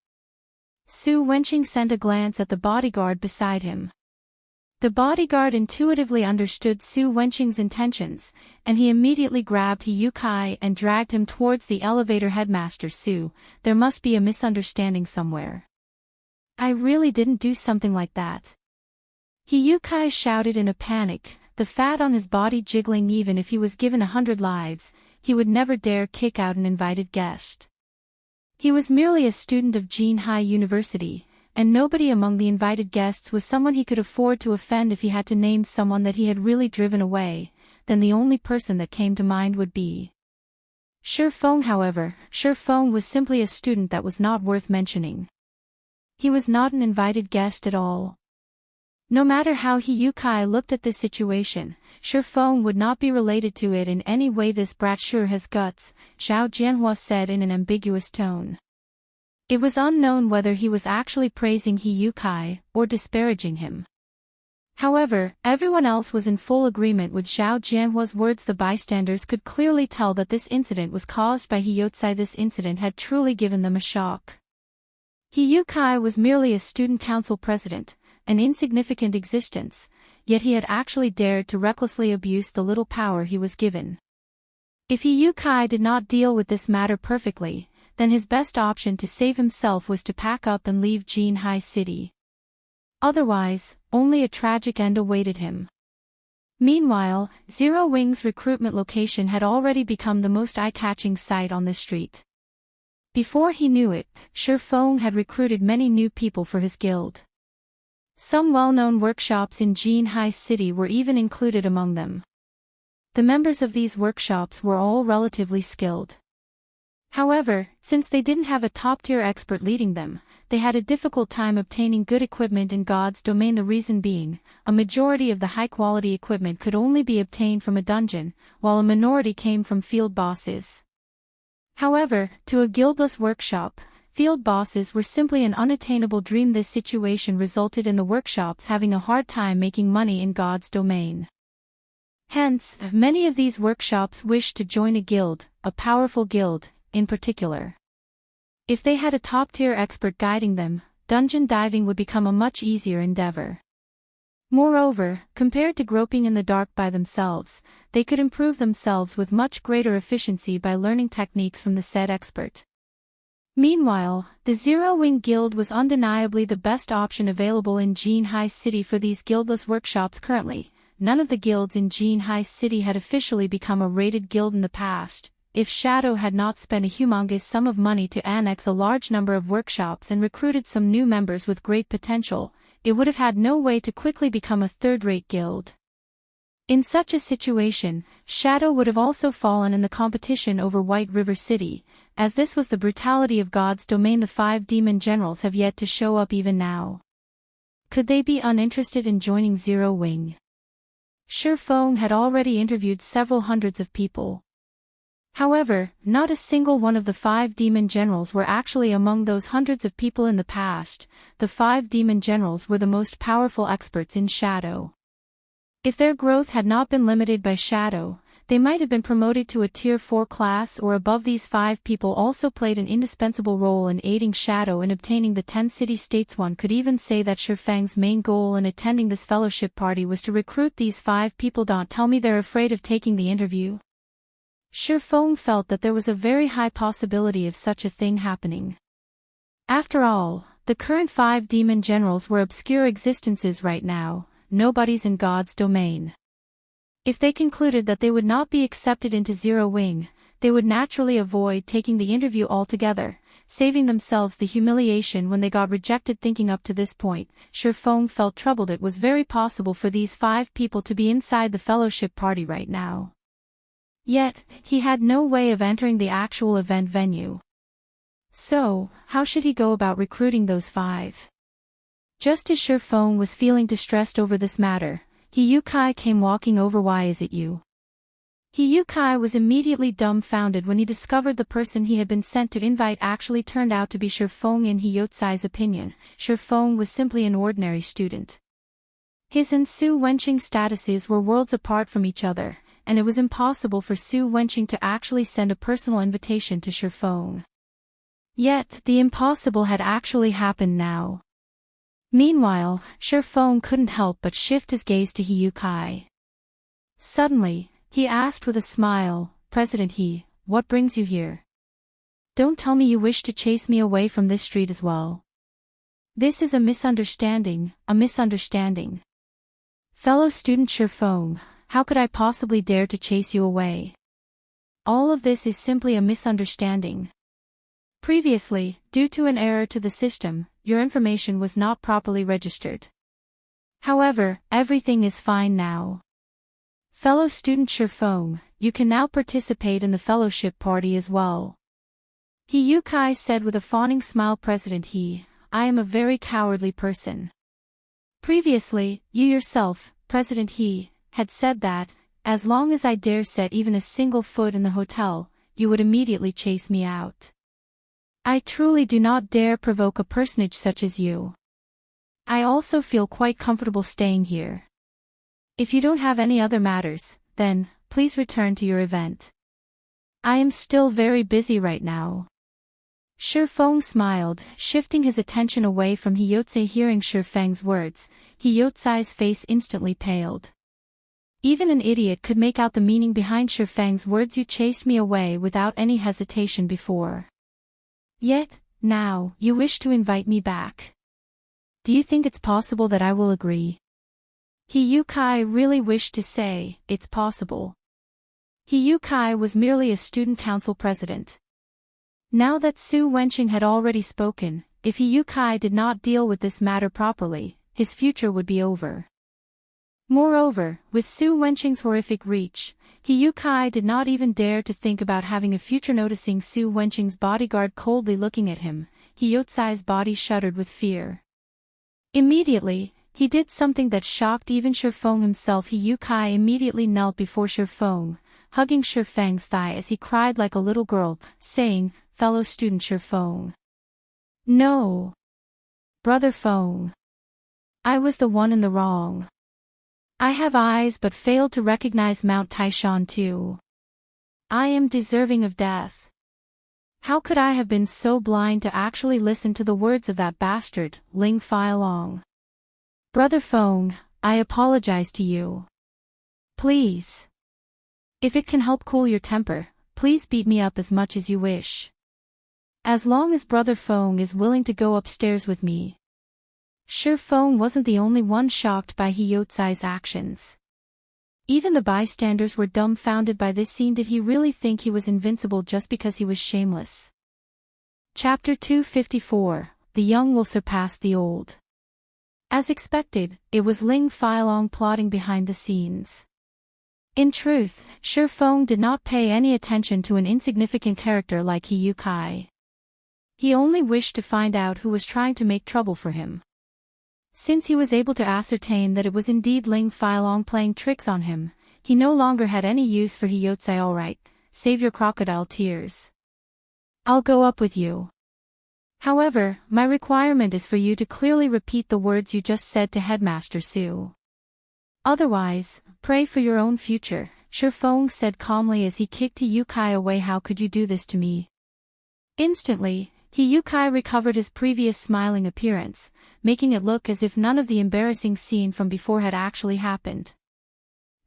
S2: Su Wenqing sent a glance at the bodyguard beside him. The bodyguard intuitively understood Su Wenqing's intentions, and he immediately grabbed He Yukai and dragged him towards the elevator. Headmaster Su, there must be a misunderstanding somewhere. I really didn't do something like that. He Yukai shouted in a panic, the fat on his body jiggling. Even if he was given 100 lives, he would never dare kick out an invited guest. He was merely a student of Jinhai University, and nobody among the invited guests was someone he could afford to offend. If he had to name someone that he had really driven away, then the only person that came to mind would be Shi Feng. However, Shi Feng was simply a student that was not worth mentioning. He was not an invited guest at all. No matter how He Yukai looked at this situation, Shi Feng would not be related to it in any way. This brat sure has guts, Zhao Jianhua said in an ambiguous tone. It was unknown whether he was actually praising He Yukai or disparaging him. However, everyone else was in full agreement with Zhao Jianhua's words. The bystanders could clearly tell that this incident was caused by He Yukai. This incident had truly given them a shock. He Yukai was merely a student council president, an insignificant existence, yet he had actually dared to recklessly abuse the little power he was given. If He Yukai did not deal with this matter perfectly, then his best option to save himself was to pack up and leave Jinhai City. Otherwise, only a tragic end awaited him. Meanwhile, Zero Wing's recruitment location had already become the most eye-catching sight on the street. Before he knew it, Shi Feng had recruited many new people for his guild. Some well-known workshops in Jinhai City were even included among them. The members of these workshops were all relatively skilled. However, since they didn't have a top-tier expert leading them, they had a difficult time obtaining good equipment in God's domain. The reason being, a majority of the high-quality equipment could only be obtained from a dungeon, while a minority came from field bosses. However, to a guildless workshop, field bosses were simply an unattainable dream. This situation resulted in the workshops having a hard time making money in God's domain. Hence, many of these workshops wished to join a guild, a powerful guild, in particular. If they had a top-tier expert guiding them, dungeon diving would become a much easier endeavor. Moreover, compared to groping in the dark by themselves, they could improve themselves with much greater efficiency by learning techniques from the said expert. Meanwhile, the Zero Wing Guild was undeniably the best option available in Jinhai City for these guildless workshops. Currently, none of the guilds in Jinhai City had officially become a rated guild in the past. If Shadow had not spent a humongous sum of money to annex a large number of workshops and recruited some new members with great potential, it would have had no way to quickly become a third-rate guild. In such a situation, Shadow would have also fallen in the competition over White River City, as this was the brutality of God's domain. The 5 demon generals have yet to show up even now. Could they be uninterested in joining Zero Wing? Shi Feng had already interviewed several hundreds of people. However, not a single one of the 5 demon generals were actually among those hundreds of people in the past. The 5 demon generals were the most powerful experts in Shadow. If their growth had not been limited by shadow, they might have been promoted to a Tier 4 class or above. These 5 people also played an indispensable role in aiding Shadow in obtaining the 10 city-states. One could even say that Shifeng's main goal in attending this fellowship party was to recruit these 5 people. Don't tell me they're afraid of taking the interview. Shifeng felt that there was a very high possibility of such a thing happening. After all, the current 5 demon generals were obscure existences right now, nobodies in God's domain. If they concluded that they would not be accepted into Zero Wing, they would naturally avoid taking the interview altogether, saving themselves the humiliation when they got rejected. Thinking up to this point, Shifeng felt troubled. It was very possible for these 5 people to be inside the fellowship party right now. Yet, he had no way of entering the actual event venue. So, how should he go about recruiting those 5? Just as Shifeng was feeling distressed over this matter, Hiyukai came walking over. Why is it you? Hiyukai was immediately dumbfounded when he discovered the person he had been sent to invite actually turned out to be Shifeng. In Hiyutsai's opinion, Shifeng was simply an ordinary student. His and Su Wenqing's statuses were worlds apart from each other, and it was impossible for Su Wenqing to actually send a personal invitation to Shifeng. Yet, the impossible had actually happened now. Meanwhile, Shifeng couldn't help but shift his gaze to Hiyukai. Suddenly, he asked with a smile, "President He, what brings you here? Don't tell me you wish to chase me away from this street as well. This is a misunderstanding, a misunderstanding. Fellow student Shifeng, how could I possibly dare to chase you away? All of this is simply a misunderstanding. Previously, due to an error to the system, your information was not properly registered. However, everything is fine now. Fellow student Shifeng, you can now participate in the fellowship party as well." Hiyukai said with a fawning smile. "President He, I am a very cowardly person. Previously, you yourself, President He, had said that, as long as I dare set even a single foot in the hotel, you would immediately chase me out. I truly do not dare provoke a personage such as you. I also feel quite comfortable staying here. If you don't have any other matters, then, please return to your event. I am still very busy right now." Shifeng smiled, shifting his attention away from Hiyotse. Hearing Shifeng's words, Hiyotse's face instantly paled. Even an idiot could make out the meaning behind Shifeng's words. "You chased me away without any hesitation before. Yet, now, you wish to invite me back. Do you think it's possible that I will agree?" Hiyukai really wished to say, "It's possible." Hiyukai was merely a student council president. Now that Su Wenqing had already spoken, if Hiyukai did not deal with this matter properly, his future would be over. Moreover, with Su Wenqing's horrific reach, Hiyukai did not even dare to think about having a future. Noticing Su Wenqing's bodyguard coldly looking at him, Hiyotse's body shuddered with fear. Immediately, he did something that shocked even Shifeng himself. Hiyukai immediately knelt before Shifeng, hugging Shifeng's thigh as he cried like a little girl, saying, "Fellow student Shifeng. No. Brother Feng. I was the one in the wrong. I have eyes but failed to recognize Mount Taishan too. I am deserving of death. How could I have been so blind to actually listen to the words of that bastard, Ling Feilong? Brother Feng, I apologize to you. Please. If it can help cool your temper, please beat me up as much as you wish. As long as Brother Feng is willing to go upstairs with me." Shifeng wasn't the only one shocked by Hiyotse's actions. Even the bystanders were dumbfounded by this scene. Did he really think he was invincible just because he was shameless? Chapter 254, The Young Will Surpass the Old. As expected, it was Ling Feilong plotting behind the scenes. In truth, Shifeng did not pay any attention to an insignificant character like Hiyukai. He only wished to find out who was trying to make trouble for him. Since he was able to ascertain that it was indeed Ling Feilong playing tricks on him, he no longer had any use for Hiyotse. "All right, save your crocodile tears. I'll go up with you. However, my requirement is for you to clearly repeat the words you just said to Headmaster Su." Otherwise, pray for your own future, Shifeng said calmly as he kicked Yukai away. How could you do this to me? Instantly, Yukai recovered his previous smiling appearance, making it look as if none of the embarrassing scene from before had actually happened.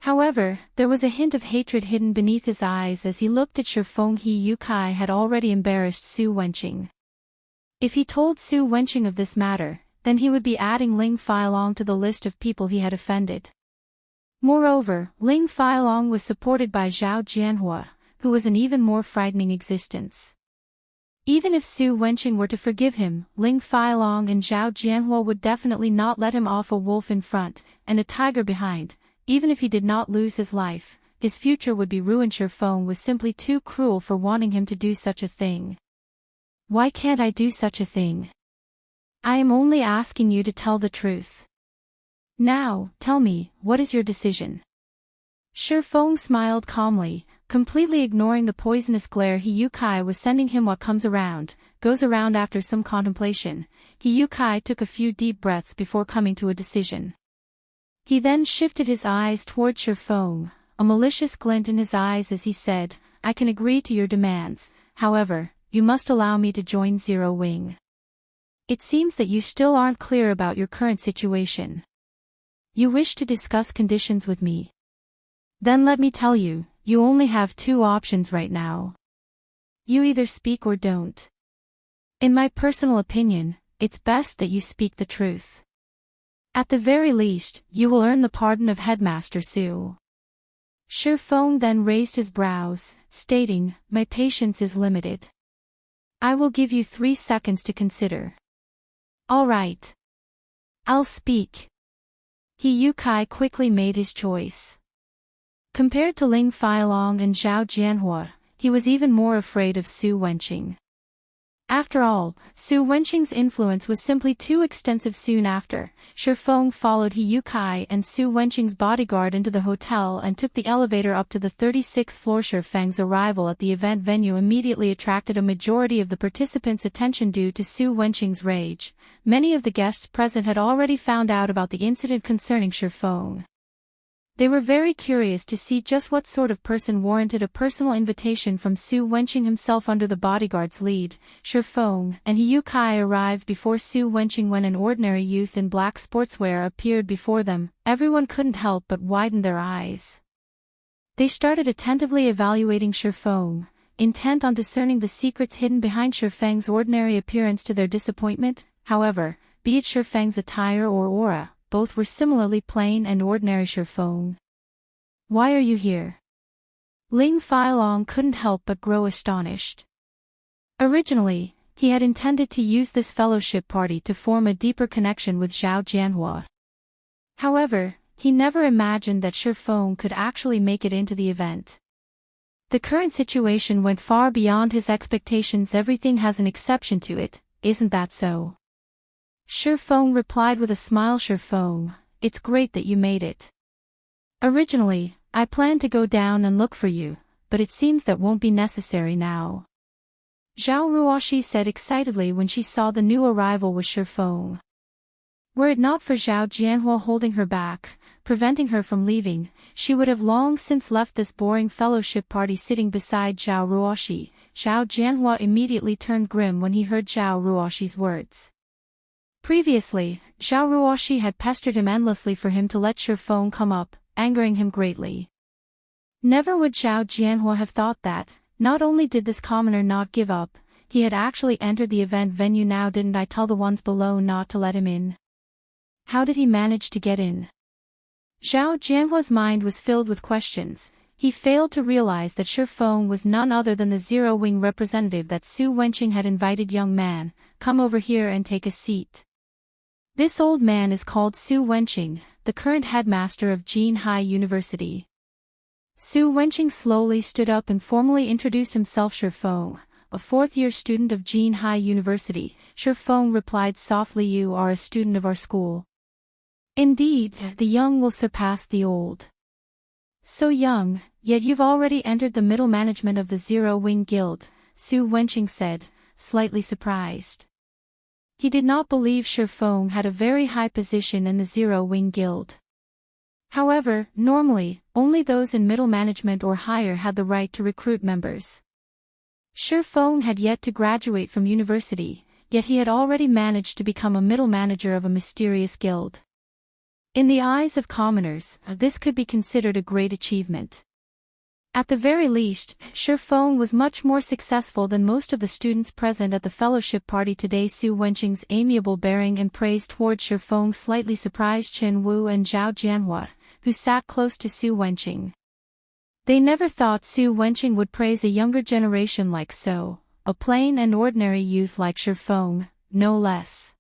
S2: However, there was a hint of hatred hidden beneath his eyes as he looked at Shifeng. Yukai had already embarrassed Su Wenqing. If he told Su Wenqing of this matter, then he would be adding Ling Feilong to the list of people he had offended. Moreover, Ling Feilong was supported by Zhao Jianhua, who was an even more frightening existence. Even if Su Wenqing were to forgive him, Ling Feilong and Zhao Jianhua would definitely not let him off. A wolf in front, and a tiger behind. Even if he did not lose his life, his future would be ruined. Shifeng was simply too cruel for wanting him to do such a thing. Why can't I do such a thing? I am only asking you to tell the truth. Now, tell me, what is your decision? Shifeng smiled calmly, completely ignoring the poisonous glare Yukai was sending him. What comes around, goes around. After some contemplation, Yukai took a few deep breaths before coming to a decision. He then shifted his eyes toward Shifeng, a malicious glint in his eyes as he said, I can agree to your demands, however, you must allow me to join Zero Wing. It seems that you still aren't clear about your current situation. You wish to discuss conditions with me. Then let me tell you, you only have two options right now. You either speak or don't. In my personal opinion, it's best that you speak the truth. At the very least, you will earn the pardon of Headmaster Su. Shifeng then raised his brows, stating, my patience is limited. I will give you 3 seconds to consider. All right. I'll speak. Yukai quickly made his choice. Compared to Ling Feilong and Zhao Jianhua, he was even more afraid of Su Wenqing. After all, Su Wenqing's influence was simply too extensive. Soon after, Shifeng followed Yukai and Su Wenqing's bodyguard into the hotel and took the elevator up to the 36th floor. Shifeng's arrival at the event venue immediately attracted a majority of the participants' attention due to Su Wenqing's rage. Many of the guests present had already found out about the incident concerning Shifeng. They were very curious to see just what sort of person warranted a personal invitation from Su Wenqing himself. Under the bodyguard's lead, Shifeng and Yukai arrived before Su Wenqing. When an ordinary youth in black sportswear appeared before them, everyone couldn't help but widen their eyes. They started attentively evaluating Shifeng, intent on discerning the secrets hidden behind Shifeng's ordinary appearance. To their disappointment, however, be it Shifeng's attire or aura, both were similarly plain and ordinary. Shifeng, why are you here? Ling Feilong couldn't help but grow astonished. Originally, he had intended to use this fellowship party to form a deeper connection with Zhao Jianhua. However, he never imagined that Shifeng could actually make it into the event. The current situation went far beyond his expectations. Everything has an exception to it, isn't that so? Shifeng replied with a smile. Shifeng, it's great that you made it. Originally, I planned to go down and look for you, but it seems that won't be necessary now. Zhao Ruoshi said excitedly when she saw the new arrival with Shifeng. Were it not for Zhao Jianhua holding her back, preventing her from leaving, she would have long since left this boring fellowship party. Sitting beside Zhao Ruoshi, Zhao Jianhua immediately turned grim when he heard Zhao Ruoshi's words. Previously, Zhao Ruoshi had pestered him endlessly for him to let Shifeng come up, angering him greatly. Never would Zhao Jianhua have thought that, not only did this commoner not give up, he had actually entered the event venue. Now didn't I tell the ones below not to let him in? How did he manage to get in? Zhao Jianhua's mind was filled with questions. He failed to realize that Shifeng was none other than the Zero Wing representative that Su Wenqing had invited. Young man, come over here and take a seat. This old man is called Su Wenqing, the current headmaster of Jinhai University. Su Wenqing slowly stood up and formally introduced himself. Shifeng, a fourth-year student of Jinhai University. Shifeng replied softly, you are a student of our school. Indeed, the young will surpass the old. So young, yet you've already entered the middle management of the Zero Wing Guild, Su Wenqing said, slightly surprised. He did not believe Shifeng had a very high position in the Zero Wing Guild. However, normally, only those in middle management or higher had the right to recruit members. Shi Feng had yet to graduate from university, yet he had already managed to become a middle manager of a mysterious guild. In the eyes of commoners, this could be considered a great achievement. At the very least, Shi Feng was much more successful than most of the students present at the fellowship party today. Su Wenqing's amiable bearing and praise towards Shi Feng slightly surprised Chen Wu and Zhao Jianhua, who sat close to Su Wenqing. They never thought Su Wenqing would praise a younger generation like so, a plain and ordinary youth like Shi Feng, no less.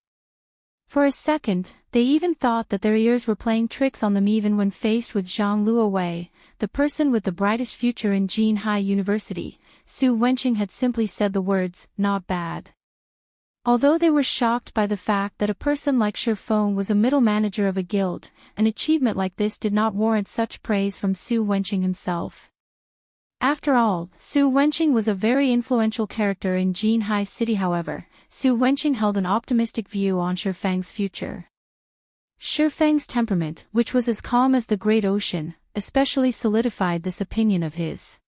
S2: For a second, they even thought that their ears were playing tricks on them even when faced with Zhang Luowei, the person with the brightest future in Jinhai University. Su Wenqing had simply said the words, "Not bad." Although they were shocked by the fact that a person like Shi Feng was a middle manager of a guild, an achievement like this did not warrant such praise from Su Wenqing himself. After all, Su Wenqing was a very influential character in Jinhai City. However, Su Wenqing held an optimistic view on Shi Feng's future. Shi Feng's temperament, which was as calm as the great ocean, especially solidified this opinion of his.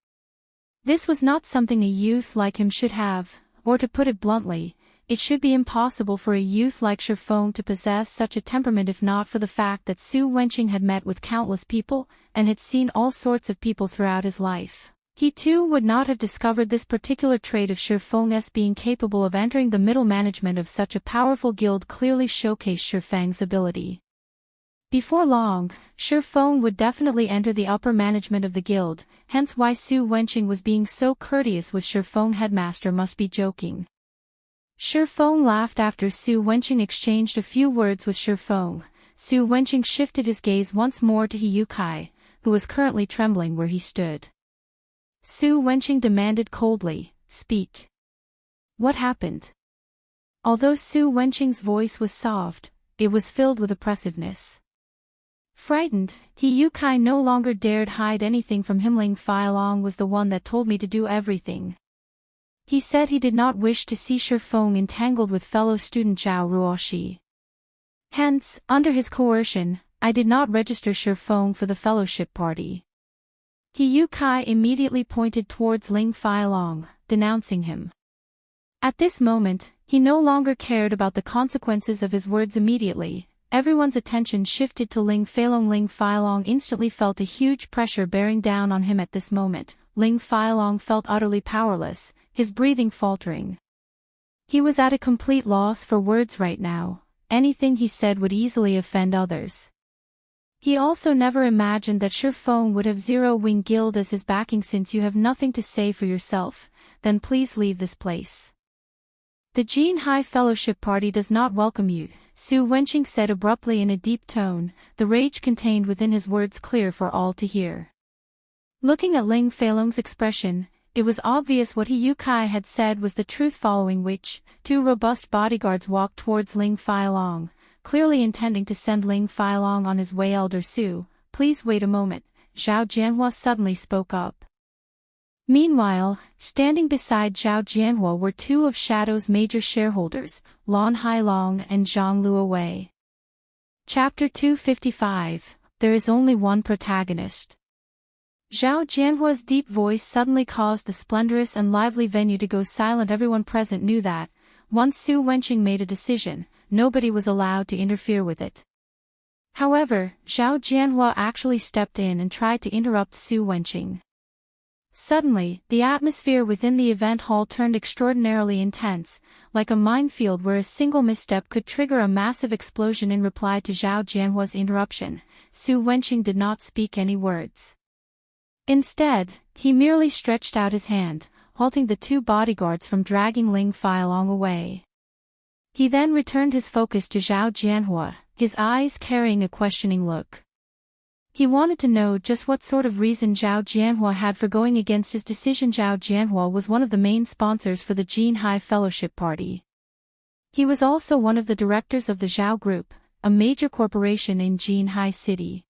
S2: This was not something a youth like him should have, or to put it bluntly, it should be impossible for a youth like Shi Feng to possess such a temperament if not for the fact that Su Wenqing had met with countless people, and had seen all sorts of people throughout his life. He too would not have discovered this particular trait of Shi Feng's being capable of entering the middle management of such a powerful guild clearly showcased Shi Feng's ability. Before long, Shi Feng would definitely enter the upper management of the guild, hence why Su Wenqing was being so courteous with Shi Feng. Headmaster must be joking. Shi Feng laughed after Su Wenqing exchanged a few words with Shi Feng. Su Wenqing shifted his gaze once more to He Yukai, who was currently trembling where he stood. Su Wenqing demanded coldly, "Speak. What happened?" Although Su Wenqing's voice was soft, it was filled with oppressiveness. Frightened, He Yukai no longer dared hide anything from him. Ling Feilong was the one that told me to do everything. He said he did not wish to see Shi Feng entangled with fellow student Zhao Ruoxi. Hence, under his coercion, I did not register Shi Feng for the fellowship party. He Yukai immediately pointed towards Ling Feilong, denouncing him. At this moment, he no longer cared about the consequences of his words. Immediately, everyone's attention shifted to Ling Feilong. Ling Feilong instantly felt a huge pressure bearing down on him at this moment. Ling Feilong felt utterly powerless, his breathing faltering. He was at a complete loss for words right now. Anything he said would easily offend others. He also never imagined that Shi Feng would have Zero Wing Guild as his backing. Since you have nothing to say for yourself, then please leave this place. The Jinhai Fellowship Party does not welcome you, Su Wenqing said abruptly in a deep tone, the rage contained within his words clear for all to hear. Looking at Ling Feilong's expression, it was obvious what He Yukai had said was the truth. Following which, two robust bodyguards walked towards Ling Feilong, clearly intending to send Ling Feilong on his way. Elder Su, please wait a moment, Zhao Jianhua suddenly spoke up. Meanwhile, standing beside Zhao Jianhua were two of Shadow's major shareholders, Lan Hailong and Zhang Luowei. Chapter 255, There is only one protagonist. Zhao Jianhua's deep voice suddenly caused the splendorous and lively venue to go silent. Everyone present knew that, once Su Wenqing made a decision, nobody was allowed to interfere with it. However, Zhao Jianhua actually stepped in and tried to interrupt Su Wenqing. Suddenly, the atmosphere within the event hall turned extraordinarily intense, like a minefield where a single misstep could trigger a massive explosion. In reply to Zhao Jianhua's interruption, Su Wenqing did not speak any words. Instead, he merely stretched out his hand, halting the two bodyguards from dragging Ling Feilong away. He then returned his focus to Zhao Jianhua, his eyes carrying a questioning look. He wanted to know just what sort of reason Zhao Jianhua had for going against his decision. Zhao Jianhua was one of the main sponsors for the Jinhai Fellowship Party. He was also one of the directors of the Zhao Group, a major corporation in Jinhai City.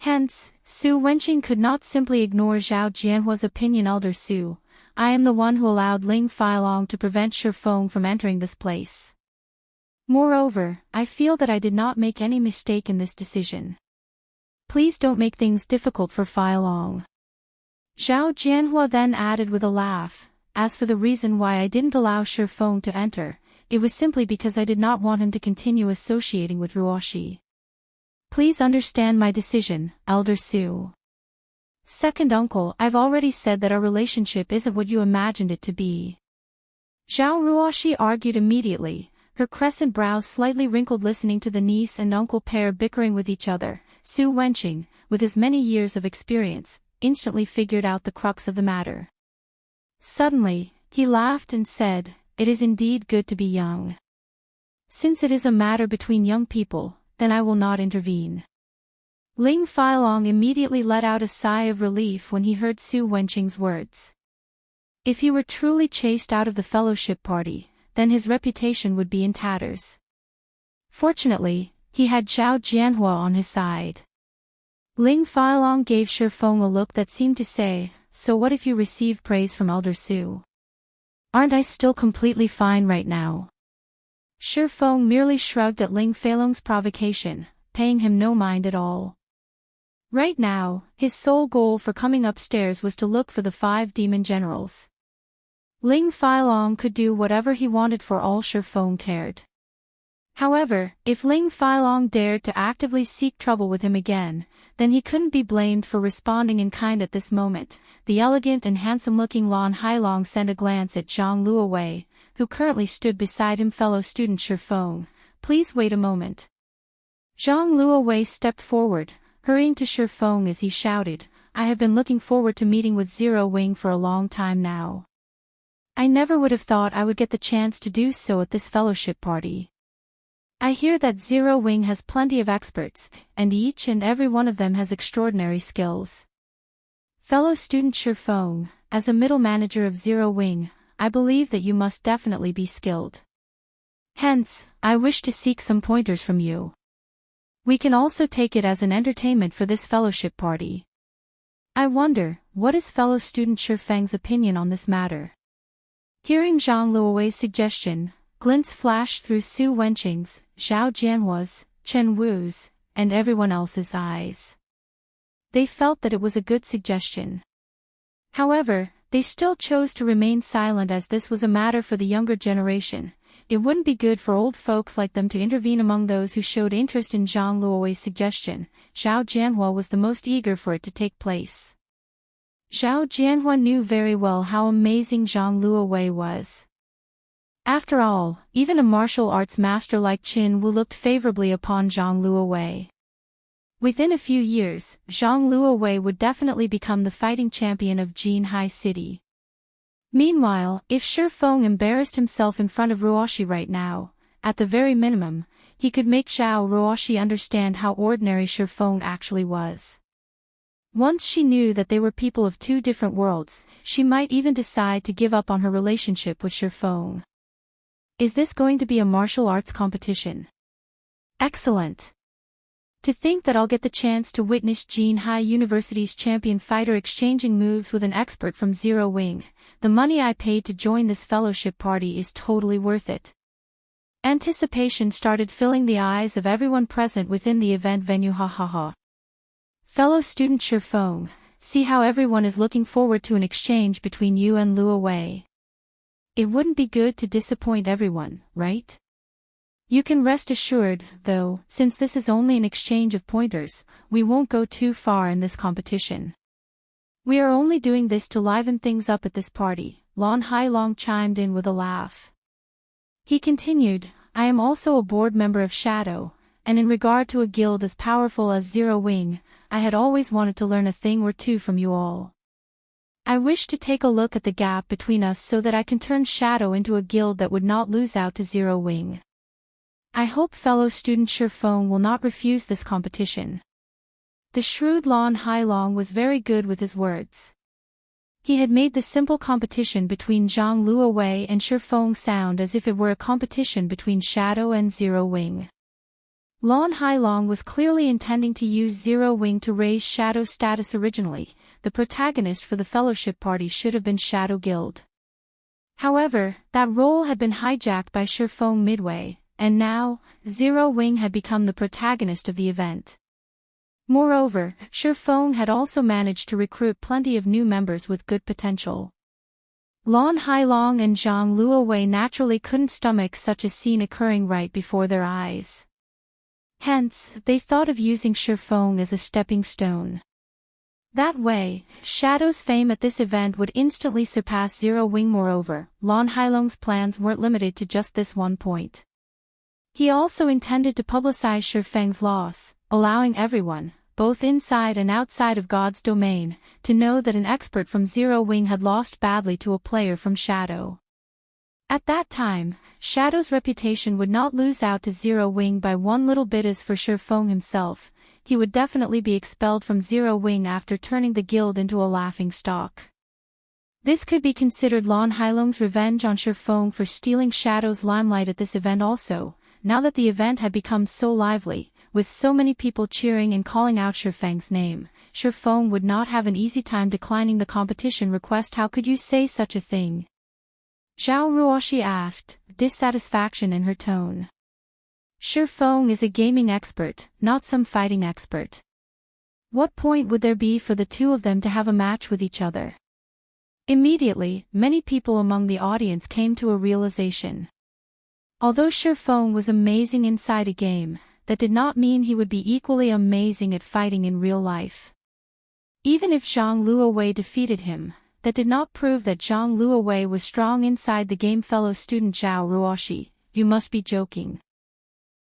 S2: Hence, Su Wenqing could not simply ignore Zhao Jianhua's opinion. Elder Su, I am the one who allowed Ling Feilong to prevent Shi Feng from entering this place. Moreover, I feel that I did not make any mistake in this decision. Please don't make things difficult for Fei Long. Zhao Jianhua then added with a laugh, as for the reason why I didn't allow Shi Feng to enter, it was simply because I did not want him to continue associating with Ruoxi. Please understand my decision, Elder Su. Second uncle, I've already said that our relationship isn't what you imagined it to be. Zhao Ruoxi argued immediately, her crescent brows slightly wrinkled listening to the niece and uncle pair bickering with each other. Su Wenqing, with his many years of experience, instantly figured out the crux of the matter. Suddenly, he laughed and said, "It is indeed good to be young. Since it is a matter between young people, then I will not intervene." Ling Feilong immediately let out a sigh of relief when he heard Su Wenqing's words. If he were truly chased out of the fellowship party, then his reputation would be in tatters. Fortunately, he had Zhao Jianhua on his side. Ling Feilong gave Shi Feng a look that seemed to say, "So what if you received praise from Elder Su? Aren't I still completely fine right now?" Shi Feng merely shrugged at Ling Feilong's provocation, paying him no mind at all. Right now, his sole goal for coming upstairs was to look for the 5 demon generals. Ling Feilong could do whatever he wanted for all Shi Feng cared. However, if Ling Feilong dared to actively seek trouble with him again, then he couldn't be blamed for responding in kind at this moment. The elegant and handsome-looking Lan Hailong sent a glance at Zhang Luowei, who currently stood beside him. Fellow student Shi Feng, please wait a moment. Zhang Luowei stepped forward, hurrying to Shi Feng as he shouted, "I have been looking forward to meeting with Zero Wing for a long time now. I never would have thought I would get the chance to do so at this fellowship party. I hear that Zero Wing has plenty of experts, and each and every one of them has extraordinary skills. Fellow student Shi Feng, as a middle manager of Zero Wing, I believe that you must definitely be skilled. Hence, I wish to seek some pointers from you. We can also take it as an entertainment for this fellowship party. I wonder, what is fellow student Shi Feng's opinion on this matter?" Hearing Zhang Luowei's suggestion, glints flashed through Su Wenqing's, Zhao Jianhua's, Chen Wu's, and everyone else's eyes. They felt that it was a good suggestion. However, they still chose to remain silent as this was a matter for the younger generation. It wouldn't be good for old folks like them to intervene among those who showed interest in Zhang Luowei's suggestion. Zhao Jianhua was the most eager for it to take place. Zhao Jianhua knew very well how amazing Zhang Luowei was. After all, even a martial arts master like Qin Wu looked favorably upon Zhang Luowei. Within a few years, Zhang Luowei would definitely become the fighting champion of Jinhai City. Meanwhile, if Shi Feng embarrassed himself in front of Ruoxi right now, at the very minimum, he could make Zhao Ruoxi understand how ordinary Shi Feng actually was. Once she knew that they were people of 2 different worlds, she might even decide to give up on her relationship with Shi Feng. Is this going to be a martial arts competition? Excellent. To think that I'll get the chance to witness Jinhai University's champion fighter exchanging moves with an expert from Zero Wing. The money I paid to join this fellowship party is totally worth it. Anticipation started filling the eyes of everyone present within the event venue. Ha ha ha. Fellow student Shi Feng, see how everyone is looking forward to an exchange between you and Luowei. It wouldn't be good to disappoint everyone, right? You can rest assured, though, since this is only an exchange of pointers, we won't go too far in this competition. We are only doing this to liven things up at this party. Lan Hailong chimed in with a laugh. He continued, I am also a board member of Shadow, and in regard to a guild as powerful as Zero Wing, I had always wanted to learn a thing or two from you all. I wish to take a look at the gap between us so that I can turn Shadow into a guild that would not lose out to Zero Wing. I hope fellow student Shi Feng will not refuse this competition. The shrewd Lan Hailong was very good with his words. He had made the simple competition between Zhang Luowei and Shi Feng sound as if it were a competition between Shadow and Zero Wing. Lan Hailong was clearly intending to use Zero Wing to raise Shadow's status originally. The protagonist for the fellowship party should have been Shadow Guild. However, that role had been hijacked by Shi Feng midway, and now, Zero Wing had become the protagonist of the event. Moreover, Shi Feng had also managed to recruit plenty of new members with good potential. Lan Hailong and Zhang Luowei naturally couldn't stomach such a scene occurring right before their eyes. Hence, they thought of using Shi Feng as a stepping stone. That way, Shadow's fame at this event would instantly surpass Zero Wing. Moreover, Lan Hailong's plans weren't limited to just this one point. He also intended to publicize Shi Feng's loss, allowing everyone, both inside and outside of God's domain, to know that an expert from Zero Wing had lost badly to a player from Shadow. At that time, Shadow's reputation would not lose out to Zero Wing by one little bit. As for Shi Feng himself, he would definitely be expelled from Zero Wing after turning the guild into a laughingstock. This could be considered Lan Hailong's revenge on Shi Feng for stealing Shadow's limelight at this event also, now that the event had become so lively, with so many people cheering and calling out Shi Feng's name. Shi Feng would not have an easy time declining the competition request. How could you say such a thing? Zhao Ruoshi asked, dissatisfaction in her tone. Shi Feng is a gaming expert, not some fighting expert. What point would there be for the two of them to have a match with each other? Immediately, many people among the audience came to a realization. Although Shi Feng was amazing inside a game, that did not mean he would be equally amazing at fighting in real life. Even if Zhang Luowei defeated him, that did not prove that Zhang Luowei was strong inside the game. Fellow student Zhao Ruoshi, you must be joking.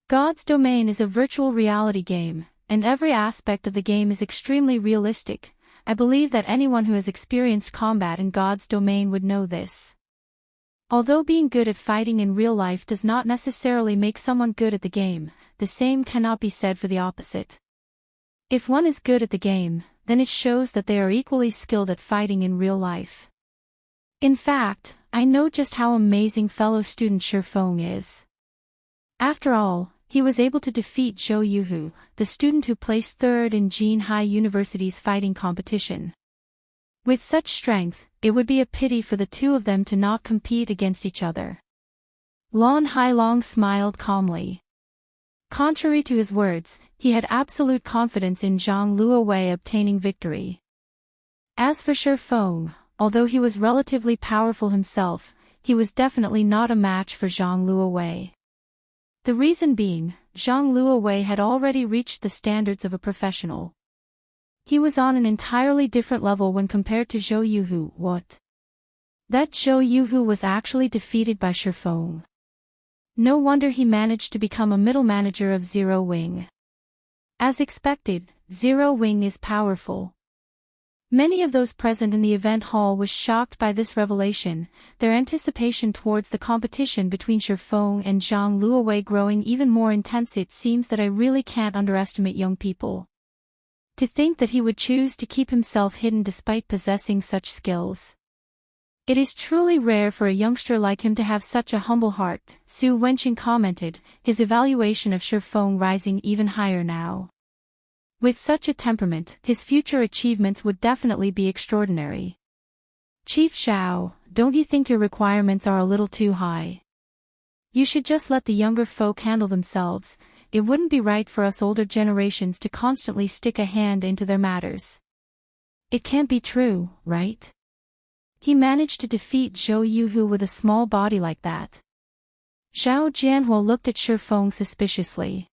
S2: God's Domain is a virtual reality game, and every aspect of the game is extremely realistic. I believe that anyone who has experienced combat in God's Domain would know this. Although being good at fighting in real life does not necessarily make someone good at the game, the same cannot be said for the opposite. If one is good at the game, then it shows that they are equally skilled at fighting in real life. In fact, I know just how amazing fellow student Shi Feng is. After all, he was able to defeat Zhou Yuhu, the student who placed third in Jinhai University's fighting competition. With such strength, it would be a pity for the two of them to not compete against each other. Lan Hailong smiled calmly. Contrary to his words, he had absolute confidence in Zhang Luowei obtaining victory. As for Shi Feng, although he was relatively powerful himself, he was definitely not a match for Zhang Luowei. The reason being, Zhang Luowei had already reached the standards of a professional. He was on an entirely different level when compared to Zhou Yuhu. What? That Zhou Yuhu was actually defeated by Shi Feng. No wonder he managed to become a middle manager of Zero Wing. As expected, Zero Wing is powerful. Many of those present in the event hall was shocked by this revelation, their anticipation towards the competition between Shi Feng and Zhang Luowei growing even more intense. It seems that I really can't underestimate young people. To think that he would choose to keep himself hidden despite possessing such skills. It is truly rare for a youngster like him to have such a humble heart, Su Wenqing commented, his evaluation of Shi Feng rising even higher now. With such a temperament, his future achievements would definitely be extraordinary. Chief Xiao, don't you think your requirements are a little too high? You should just let the younger folk handle themselves. It wouldn't be right for us older generations to constantly stick a hand into their matters. It can't be true, right? He managed to defeat Zhou Yuhu with a small body like that. Zhao Jianhuo looked at Shi Feng suspiciously.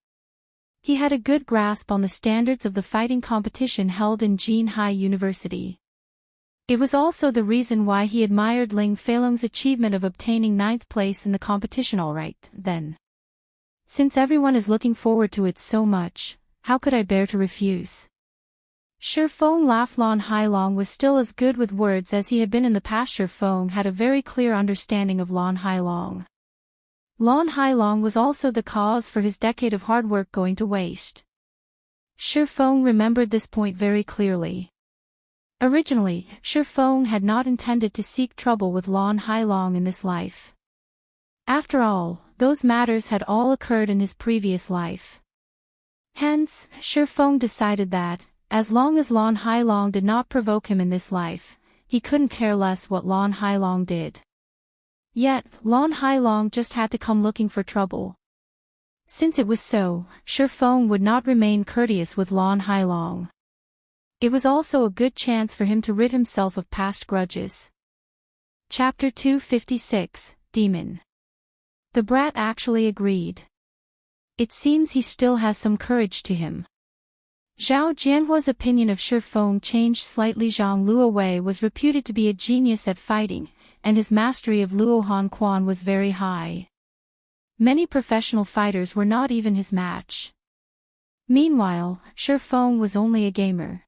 S2: He had a good grasp on the standards of the fighting competition held in Jinhai University. It was also the reason why he admired Ling Feilong's achievement of obtaining 9th place in the competition. All right, then. Since everyone is looking forward to it so much, how could I bear to refuse? Shi Feng laughed. Lan Hailong was still as good with words as he had been in the past. Shi Feng had a very clear understanding of Lan Hailong. Lan Hailong was also the cause for his decade of hard work going to waste. Shi Feng remembered this point very clearly. Originally, Shi Feng had not intended to seek trouble with Lan Hailong in this life. After all, those matters had all occurred in his previous life. Hence, Shi Feng decided that, as long as Lan Hailong did not provoke him in this life, he couldn't care less what Lan Hailong did. Yet, Lan Hailong just had to come looking for trouble. Since it was so, Shi Feng would not remain courteous with Lan Hailong. It was also a good chance for him to rid himself of past grudges. Chapter 256, Demon. The brat actually agreed. It seems he still has some courage to him. Zhao Jianhua's opinion of Shi Feng changed slightly. Zhang Luowei was reputed to be a genius at fighting, and his mastery of Luohan Quan was very high. Many professional fighters were not even his match. Meanwhile, Shi Feng was only a gamer.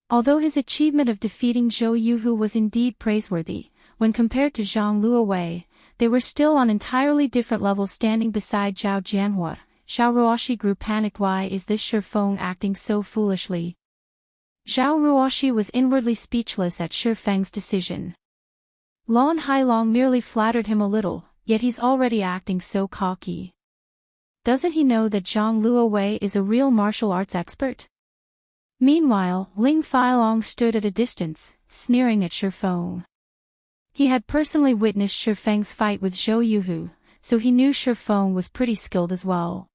S2: Although his achievement of defeating Zhou Yuhu was indeed praiseworthy, when compared to Zhang Luowei, they were still on entirely different levels. Standing beside Zhao Jianhua, Xiao Ruoxi grew panicked. Why is this Shi Feng acting so foolishly? Zhao Ruoxi was inwardly speechless at Shi Feng's decision. Lan Hailong merely flattered him a little, yet he's already acting so cocky. Doesn't he know that Zhang Luowei is a real martial arts expert? Meanwhile, Ling Feilong stood at a distance, sneering at Shi Feng. He had personally witnessed Shi Feng's fight with Zhou Yuhu, so he knew Shi Feng was pretty skilled as well.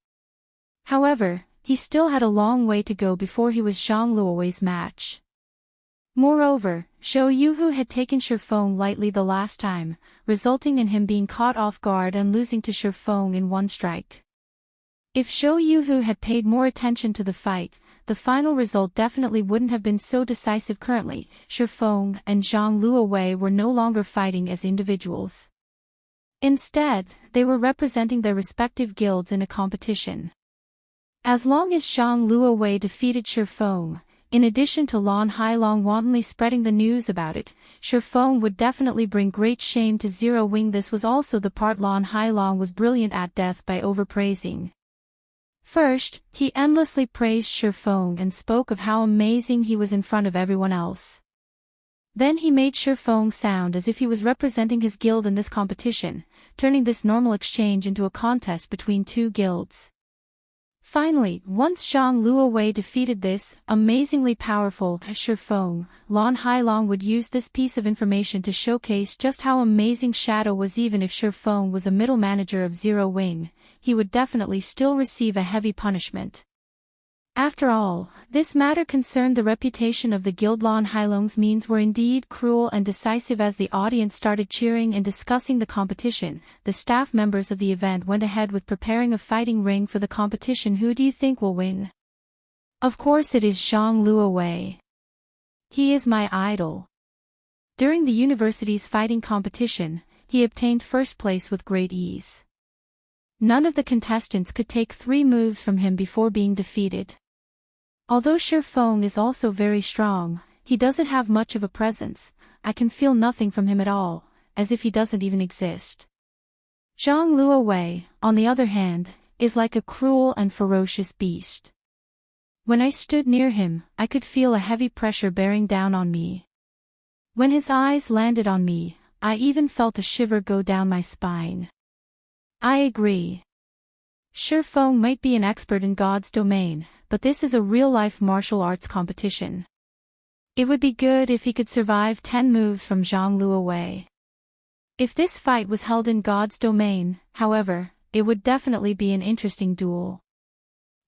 S2: However, he still had a long way to go before he was Zhang Luowei's match. Moreover, Zhou Yuhu had taken Shi Feng lightly the last time, resulting in him being caught off guard and losing to Shi Feng in one strike. If Zhou Yuhu had paid more attention to the fight, the final result definitely wouldn't have been so decisive. Currently, Shi Feng and Zhang Luowei were no longer fighting as individuals. Instead, they were representing their respective guilds in a competition. As long as Zhang Luowei defeated Shi Feng, in addition to Lan Hailong wantonly spreading the news about it, Shi Feng would definitely bring great shame to Zero Wing. This was also the part Lan Hailong was brilliant at death by overpraising. First, he endlessly praised Shi Feng and spoke of how amazing he was in front of everyone else. Then he made Shi Feng sound as if he was representing his guild in this competition, turning this normal exchange into a contest between two guilds. Finally, once Zhang Luowei defeated this amazingly powerful Shi Feng, Lan Hailong would use this piece of information to showcase just how amazing Shadow was. Even if Shi Feng was a middle manager of Zero Wing, he would definitely still receive a heavy punishment. After all, this matter concerned the reputation of the guild. Lan Hailong's means were indeed cruel and decisive. As the audience started cheering and discussing the competition, the staff members of the event went ahead with preparing a fighting ring for the competition. Who do you think will win? Of course it is Zhang Luowei. He is my idol. During the university's fighting competition, he obtained first place with great ease. None of the contestants could take 3 moves from him before being defeated. Although Shi Feng is also very strong, he doesn't have much of a presence. I can feel nothing from him at all, as if he doesn't even exist. Zhang Luowei, on the other hand, is like a cruel and ferocious beast. When I stood near him, I could feel a heavy pressure bearing down on me. When his eyes landed on me, I even felt a shiver go down my spine. I agree. Shi Feng might be an expert in God's domain, but this is a real-life martial arts competition. It would be good if he could survive 10 moves from Zhang Luowei. If this fight was held in God's domain, however, it would definitely be an interesting duel.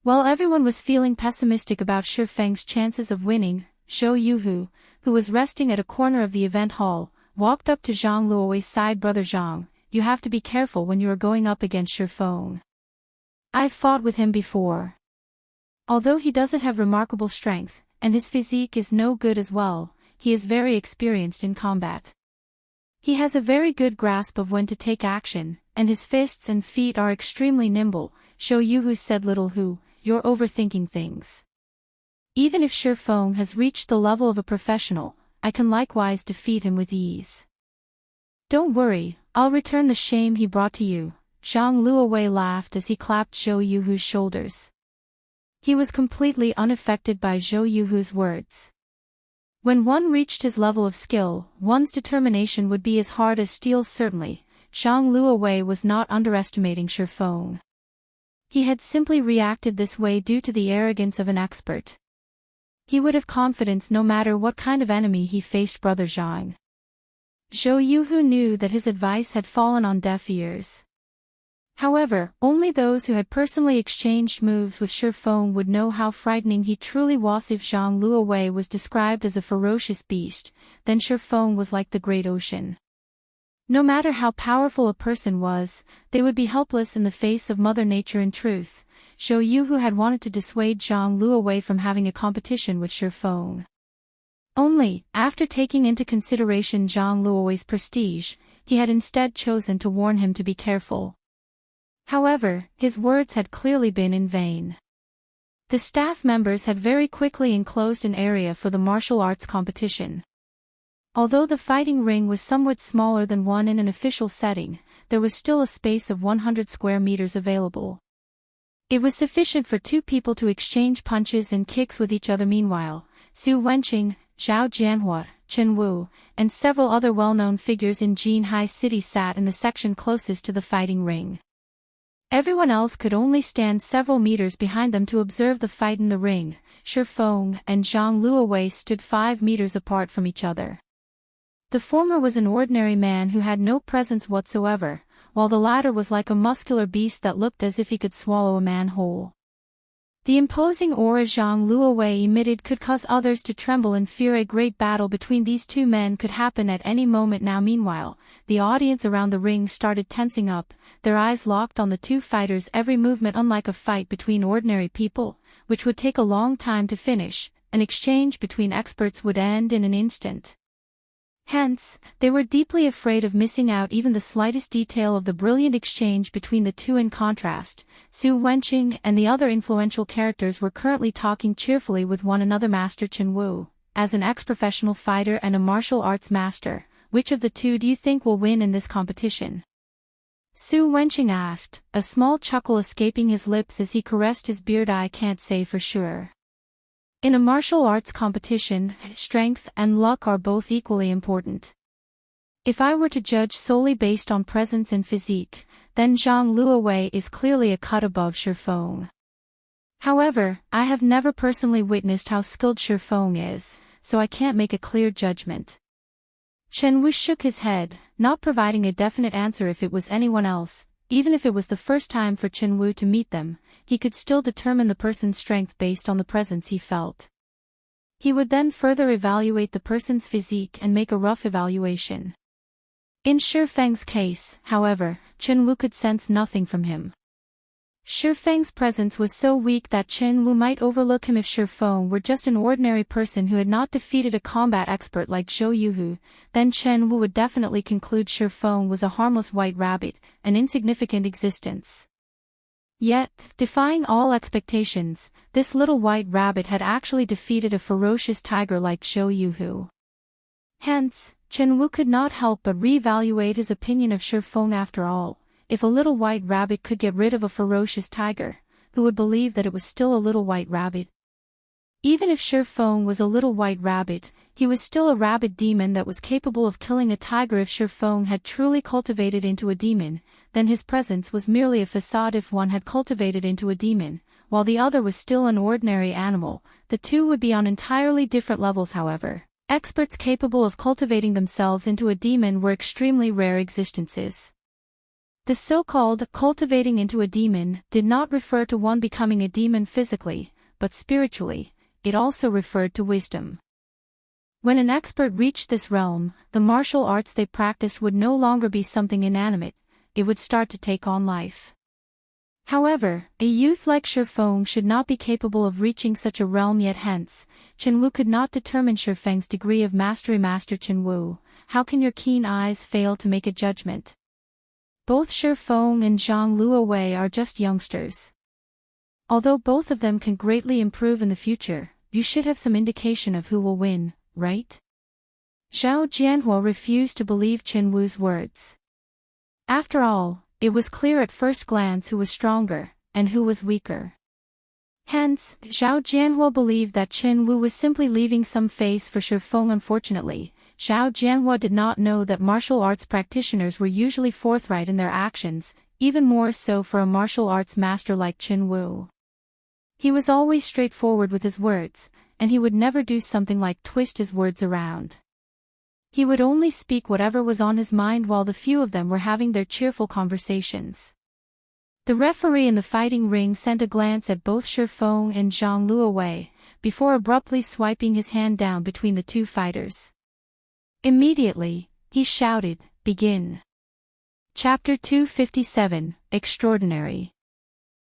S2: While everyone was feeling pessimistic about Shi Feng's chances of winning, Zhou Yuhu, who was resting at a corner of the event hall, walked up to Zhang Luowei's side. Brother Zhang, you have to be careful when you are going up against Shi Feng. I've fought with him before. Although he doesn't have remarkable strength, and his physique is no good as well, he is very experienced in combat. He has a very good grasp of when to take action, and his fists and feet are extremely nimble. Zhou Yuhu said. Little Hu, you're overthinking things. Even if Shi Feng has reached the level of a professional, I can likewise defeat him with ease. Don't worry, I'll return the shame he brought to you. Zhang Luowei laughed as he clapped Zhou Yuhu's shoulders. He was completely unaffected by Zhou Yuhu's words. When one reached his level of skill, one's determination would be as hard as steel. Certainly, Zhang Luowei was not underestimating Shi Feng. He had simply reacted this way due to the arrogance of an expert. He would have confidence no matter what kind of enemy he faced. Brother Zhang. Zhou Yuhu knew that his advice had fallen on deaf ears. However, only those who had personally exchanged moves with Shi Feng would know how frightening he truly was. If Zhang Luowei was described as a ferocious beast, then Shi Feng was like the great ocean. No matter how powerful a person was, they would be helpless in the face of Mother Nature. In truth, Zhou Yuhu had wanted to dissuade Zhang Luowei from having a competition with Shi Feng. Only, after taking into consideration Zhang Luowei's prestige, he had instead chosen to warn him to be careful. However, his words had clearly been in vain. The staff members had very quickly enclosed an area for the martial arts competition. Although the fighting ring was somewhat smaller than one in an official setting, there was still a space of 100 square meters available. It was sufficient for two people to exchange punches and kicks with each other. Meanwhile, Su Wenqing, Zhao Jianhua, Chen Wu, and several other well-known figures in Jinhai City sat in the section closest to the fighting ring. Everyone else could only stand several meters behind them to observe the fight in the ring. Shi Feng and Zhang Luowei stood 5 meters apart from each other. The former was an ordinary man who had no presence whatsoever, while the latter was like a muscular beast that looked as if he could swallow a man whole. The imposing aura Zhang Luowei emitted could cause others to tremble in fear. A great battle between these two men could happen at any moment now. Meanwhile, the audience around the ring started tensing up, their eyes locked on the two fighters' every movement. Unlike a fight between ordinary people, which would take a long time to finish, an exchange between experts would end in an instant. Hence, they were deeply afraid of missing out even the slightest detail of the brilliant exchange between the two. In contrast, Su Wenqing and the other influential characters were currently talking cheerfully with one another. Master Chen Wu, as an ex-professional fighter and a martial arts master, which of the two do you think will win in this competition? Su Wenqing asked, a small chuckle escaping his lips as he caressed his beard. I can't say for sure. In a martial arts competition, strength and luck are both equally important. If I were to judge solely based on presence and physique, then Zhang Luowei is clearly a cut above Shi Feng. However, I have never personally witnessed how skilled Shi Feng is, so I can't make a clear judgment. Chen Wu shook his head, not providing a definite answer. If it was anyone else, even if it was the first time for Chen Wu to meet them, he could still determine the person's strength based on the presence he felt. He would then further evaluate the person's physique and make a rough evaluation. In Shi Feng's case, however, Chen Wu could sense nothing from him. Shi Feng's presence was so weak that Chen Wu might overlook him. If Shi Feng were just an ordinary person who had not defeated a combat expert like Zhou Yuhu, then Chen Wu would definitely conclude Shi Feng was a harmless white rabbit, an insignificant existence. Yet, defying all expectations, this little white rabbit had actually defeated a ferocious tiger like Zhou Yuhu. Hence, Chen Wu could not help but reevaluate his opinion of Shi Feng. After all, if a little white rabbit could get rid of a ferocious tiger, who would believe that it was still a little white rabbit? Even if Shi Feng was a little white rabbit, he was still a rabbit demon that was capable of killing a tiger. If Shi Feng had truly cultivated into a demon, then his presence was merely a facade. If one had cultivated into a demon, while the other was still an ordinary animal, the two would be on entirely different levels. However, experts capable of cultivating themselves into a demon were extremely rare existences. The so-called cultivating into a demon did not refer to one becoming a demon physically, but spiritually. It also referred to wisdom. When an expert reached this realm, the martial arts they practiced would no longer be something inanimate, it would start to take on life. However, a youth like Shi Feng should not be capable of reaching such a realm yet. Hence, Chen Wu could not determine Shi Feng's degree of mastery. Master Chen Wu, how can your keen eyes fail to make a judgment? Both Shi Feng and Zhang Luowei are just youngsters. Although both of them can greatly improve in the future, you should have some indication of who will win, right? Zhao Jianhua refused to believe Chen Wu's words. After all, it was clear at first glance who was stronger, and who was weaker. Hence, Zhao Jianhua believed that Chen Wu was simply leaving some face for Shi Feng. Unfortunately, Zhao Jianhua did not know that martial arts practitioners were usually forthright in their actions, even more so for a martial arts master like Chen Wu. He was always straightforward with his words, and he would never do something like twist his words around. He would only speak whatever was on his mind while the few of them were having their cheerful conversations. The referee in the fighting ring sent a glance at both Shi Feng and Zhang Luowei, before abruptly swiping his hand down between the two fighters. Immediately, he shouted, "Begin." Chapter 257, Extraordinary.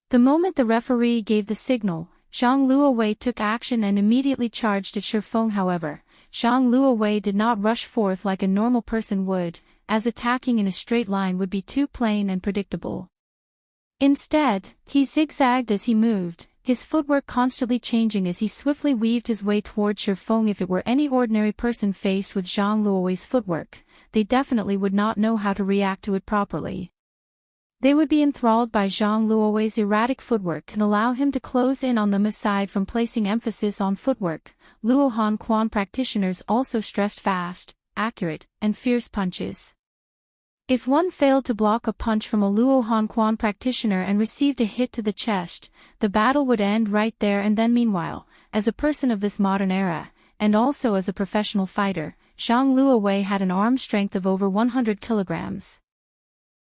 S2: The moment the referee gave the signal, Zhang Luowei took action and immediately charged at Shi Feng. However, Zhang Luowei did not rush forth like a normal person would, as attacking in a straight line would be too plain and predictable. Instead, he zigzagged as he moved, his footwork constantly changing as he swiftly weaved his way toward Shi Feng. If it were any ordinary person faced with Zhang Luowei's footwork, they definitely would not know how to react to it properly. They would be enthralled by Zhang Luowei's erratic footwork and allow him to close in on them. Aside from placing emphasis on footwork, Luo Han Quan practitioners also stressed fast, accurate, and fierce punches. If one failed to block a punch from a Luo Han Quan practitioner and received a hit to the chest, the battle would end right there and then. Meanwhile, as a person of this modern era, and also as a professional fighter, Zhang Luowei had an arm strength of over 100 kilograms.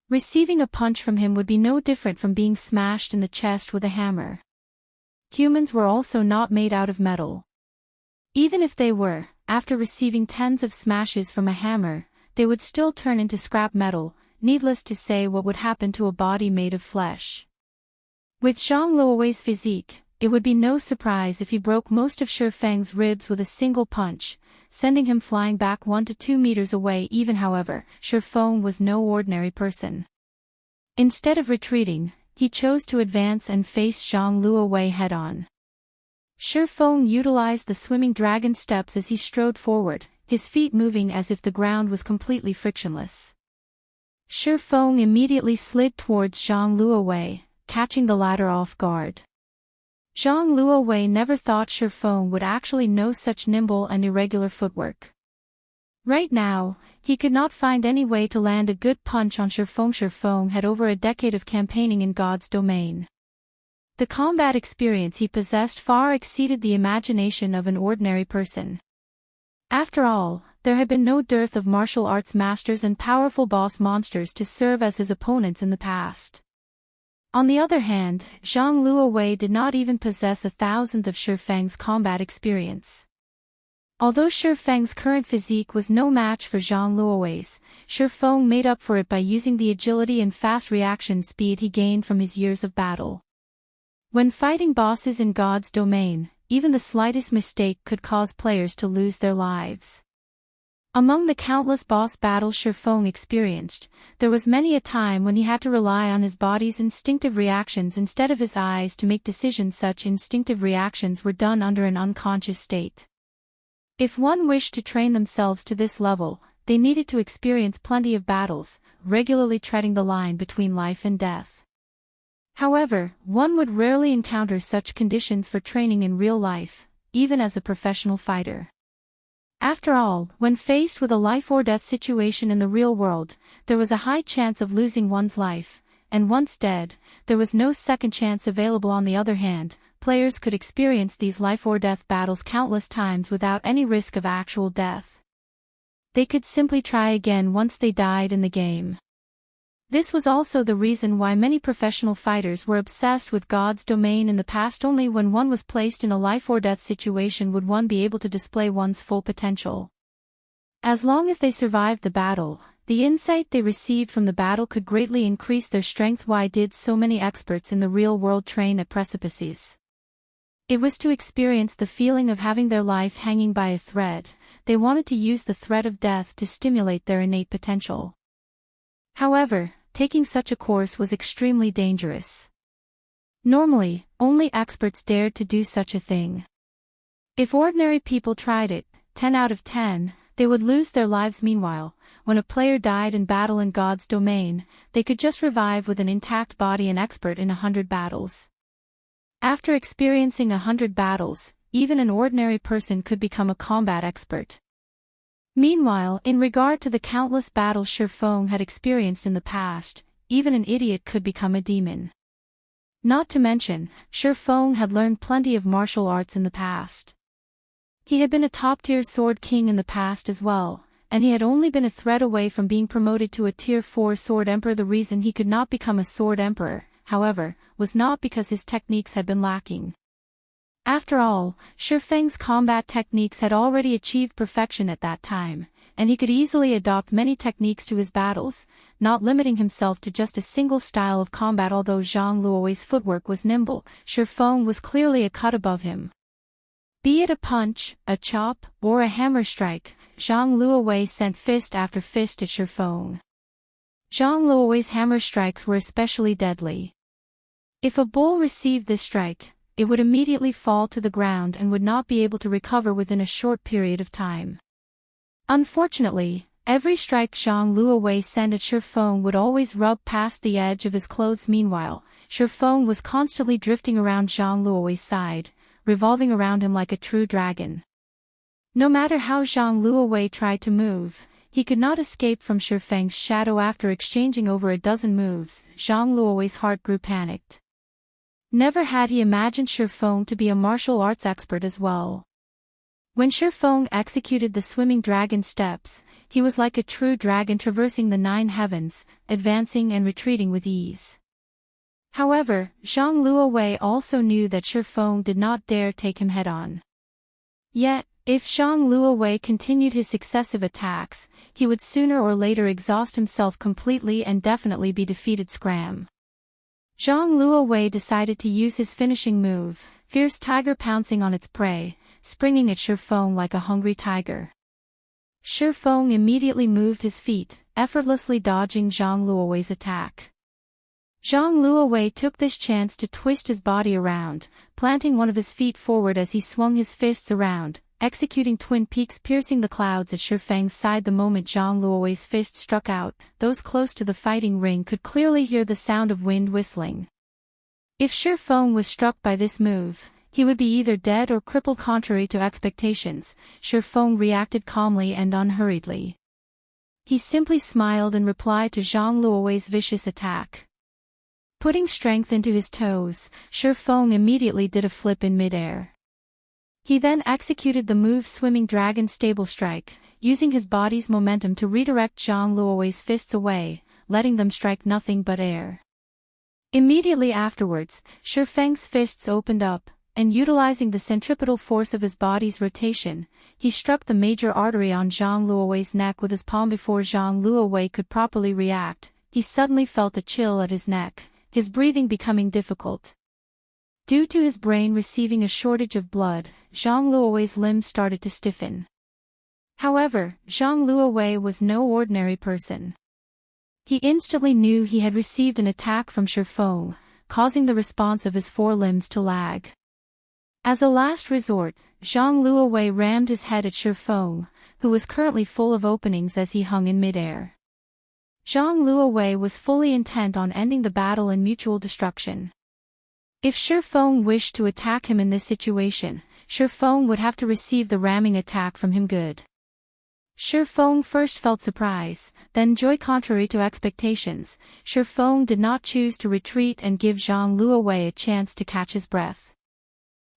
S2: Receiving a punch from him would be no different from being smashed in the chest with a hammer. Humans were also not made out of metal. Even if they were, after receiving tens of smashes from a hammer, they would still turn into scrap metal. Needless to say, what would happen to a body made of flesh? With Zhang Luowei's physique, it would be no surprise if he broke most of Shi Feng's ribs with a single punch, sending him flying back 1 to 2 meters away. However, Shi Feng was no ordinary person. Instead of retreating, he chose to advance and face Zhang Luowei head-on. Shi Feng utilized the swimming dragon steps as he strode forward, his feet moving as if the ground was completely frictionless. Shi Feng immediately slid towards Zhang Luowei, catching the latter off guard. Zhang Luowei never thought Shi Feng would actually know such nimble and irregular footwork. Right now, he could not find any way to land a good punch on Shi Feng. Shi Feng had over a decade of campaigning in God's domain. The combat experience he possessed far exceeded the imagination of an ordinary person. After all, there had been no dearth of martial arts masters and powerful boss monsters to serve as his opponents in the past. On the other hand, Zhang Luowei did not even possess 1,000th of Shi Feng's combat experience. Although Shi Feng's current physique was no match for Zhang Luowei's, Shi Feng made up for it by using the agility and fast reaction speed he gained from his years of battle. When fighting bosses in God's domain, even the slightest mistake could cause players to lose their lives. Among the countless boss battles Shi Feng experienced, there was many a time when he had to rely on his body's instinctive reactions instead of his eyes to make decisions. Such instinctive reactions were done under an unconscious state. If one wished to train themselves to this level, they needed to experience plenty of battles, regularly treading the line between life and death. However, one would rarely encounter such conditions for training in real life, even as a professional fighter. After all, when faced with a life-or-death situation in the real world, there was a high chance of losing one's life, and once dead, there was no second chance available. On the other hand, players could experience these life-or-death battles countless times without any risk of actual death. They could simply try again once they died in the game. This was also the reason why many professional fighters were obsessed with God's domain in the past. Only when one was placed in a life-or-death situation would one be able to display one's full potential. As long as they survived the battle, the insight they received from the battle could greatly increase their strength. Why did so many experts in the real world train at precipices? It was to experience the feeling of having their life hanging by a thread. They wanted to use the threat of death to stimulate their innate potential. However, taking such a course was extremely dangerous. Normally, only experts dared to do such a thing. If ordinary people tried it, 10 out of 10, they would lose their lives. Meanwhile, when a player died in battle in God's domain, they could just revive with an intact body. An expert in 100 battles. After experiencing 100 battles, even an ordinary person could become a combat expert. Meanwhile, in regard to the countless battles Shi Feng had experienced in the past, even an idiot could become a demon. Not to mention, Shi Feng had learned plenty of martial arts in the past. He had been a top-tier sword king in the past as well, and he had only been a thread away from being promoted to a tier 4 sword emperor. The reason he could not become a sword emperor, however, was not because his techniques had been lacking. After all, Shi Feng's combat techniques had already achieved perfection at that time, and he could easily adopt many techniques to his battles, not limiting himself to just a single style of combat. Although Zhang Luowei's footwork was nimble, Shi Feng was clearly a cut above him. Be it a punch, a chop, or a hammer strike, Zhang Luowei sent fist after fist at Shi Feng. Zhang Luowei's hammer strikes were especially deadly. If a bull received this strike, it would immediately fall to the ground and would not be able to recover within a short period of time. Unfortunately, every strike Zhang Luowei sent at Shi Feng would always rub past the edge of his clothes. Meanwhile, Shi Feng was constantly drifting around Zhang Luowei's side, revolving around him like a true dragon. No matter how Zhang Luowei tried to move, he could not escape from Shi Feng's shadow. After exchanging over a dozen moves, Zhang Luowei's heart grew panicked. Never had he imagined Shi Feng to be a martial arts expert as well. When Shi Feng executed the swimming dragon steps, he was like a true dragon traversing the 9 heavens, advancing and retreating with ease. However, Zhang Luowei also knew that Shi Feng did not dare take him head-on. Yet, if Zhang Luowei continued his successive attacks, he would sooner or later exhaust himself completely and definitely be defeated. Scram. Zhang Luowei decided to use his finishing move, Fierce Tiger, pouncing on its prey, springing at Shi Feng like a hungry tiger. Shi Feng immediately moved his feet, effortlessly dodging Zhang Luowei's attack. Zhang Luowei took this chance to twist his body around, planting one of his feet forward as he swung his fists around, executing twin peaks piercing the clouds at Shi Feng's side. The moment Zhang Luowei's fist struck out, those close to the fighting ring could clearly hear the sound of wind whistling. If Shi Feng was struck by this move, he would be either dead or crippled. Contrary to expectations, Shi Feng reacted calmly and unhurriedly. He simply smiled and replied to Zhang Luowei's vicious attack. Putting strength into his toes, Shi Feng immediately did a flip in midair. He then executed the move Swimming Dragon Stable Strike, using his body's momentum to redirect Zhang Luowei's fists away, letting them strike nothing but air. Immediately afterwards, Shi Feng's fists opened up, and utilizing the centripetal force of his body's rotation, he struck the major artery on Zhang Luowei's neck with his palm. Before Zhang Luowei could properly react, he suddenly felt a chill at his neck, his breathing becoming difficult. Due to his brain receiving a shortage of blood, Zhang Luowei's limbs started to stiffen. However, Zhang Luowei was no ordinary person. He instantly knew he had received an attack from Shi Feng, causing the response of his forelimbs to lag. As a last resort, Zhang Luowei rammed his head at Shi Feng, who was currently full of openings as he hung in midair. Zhang Luowei was fully intent on ending the battle in mutual destruction. If Shi Feng wished to attack him in this situation, Shi Feng would have to receive the ramming attack from him. Good. Shi Feng first felt surprise, then joy. Contrary to expectations, Shi Feng did not choose to retreat and give Zhang Luowei a chance to catch his breath.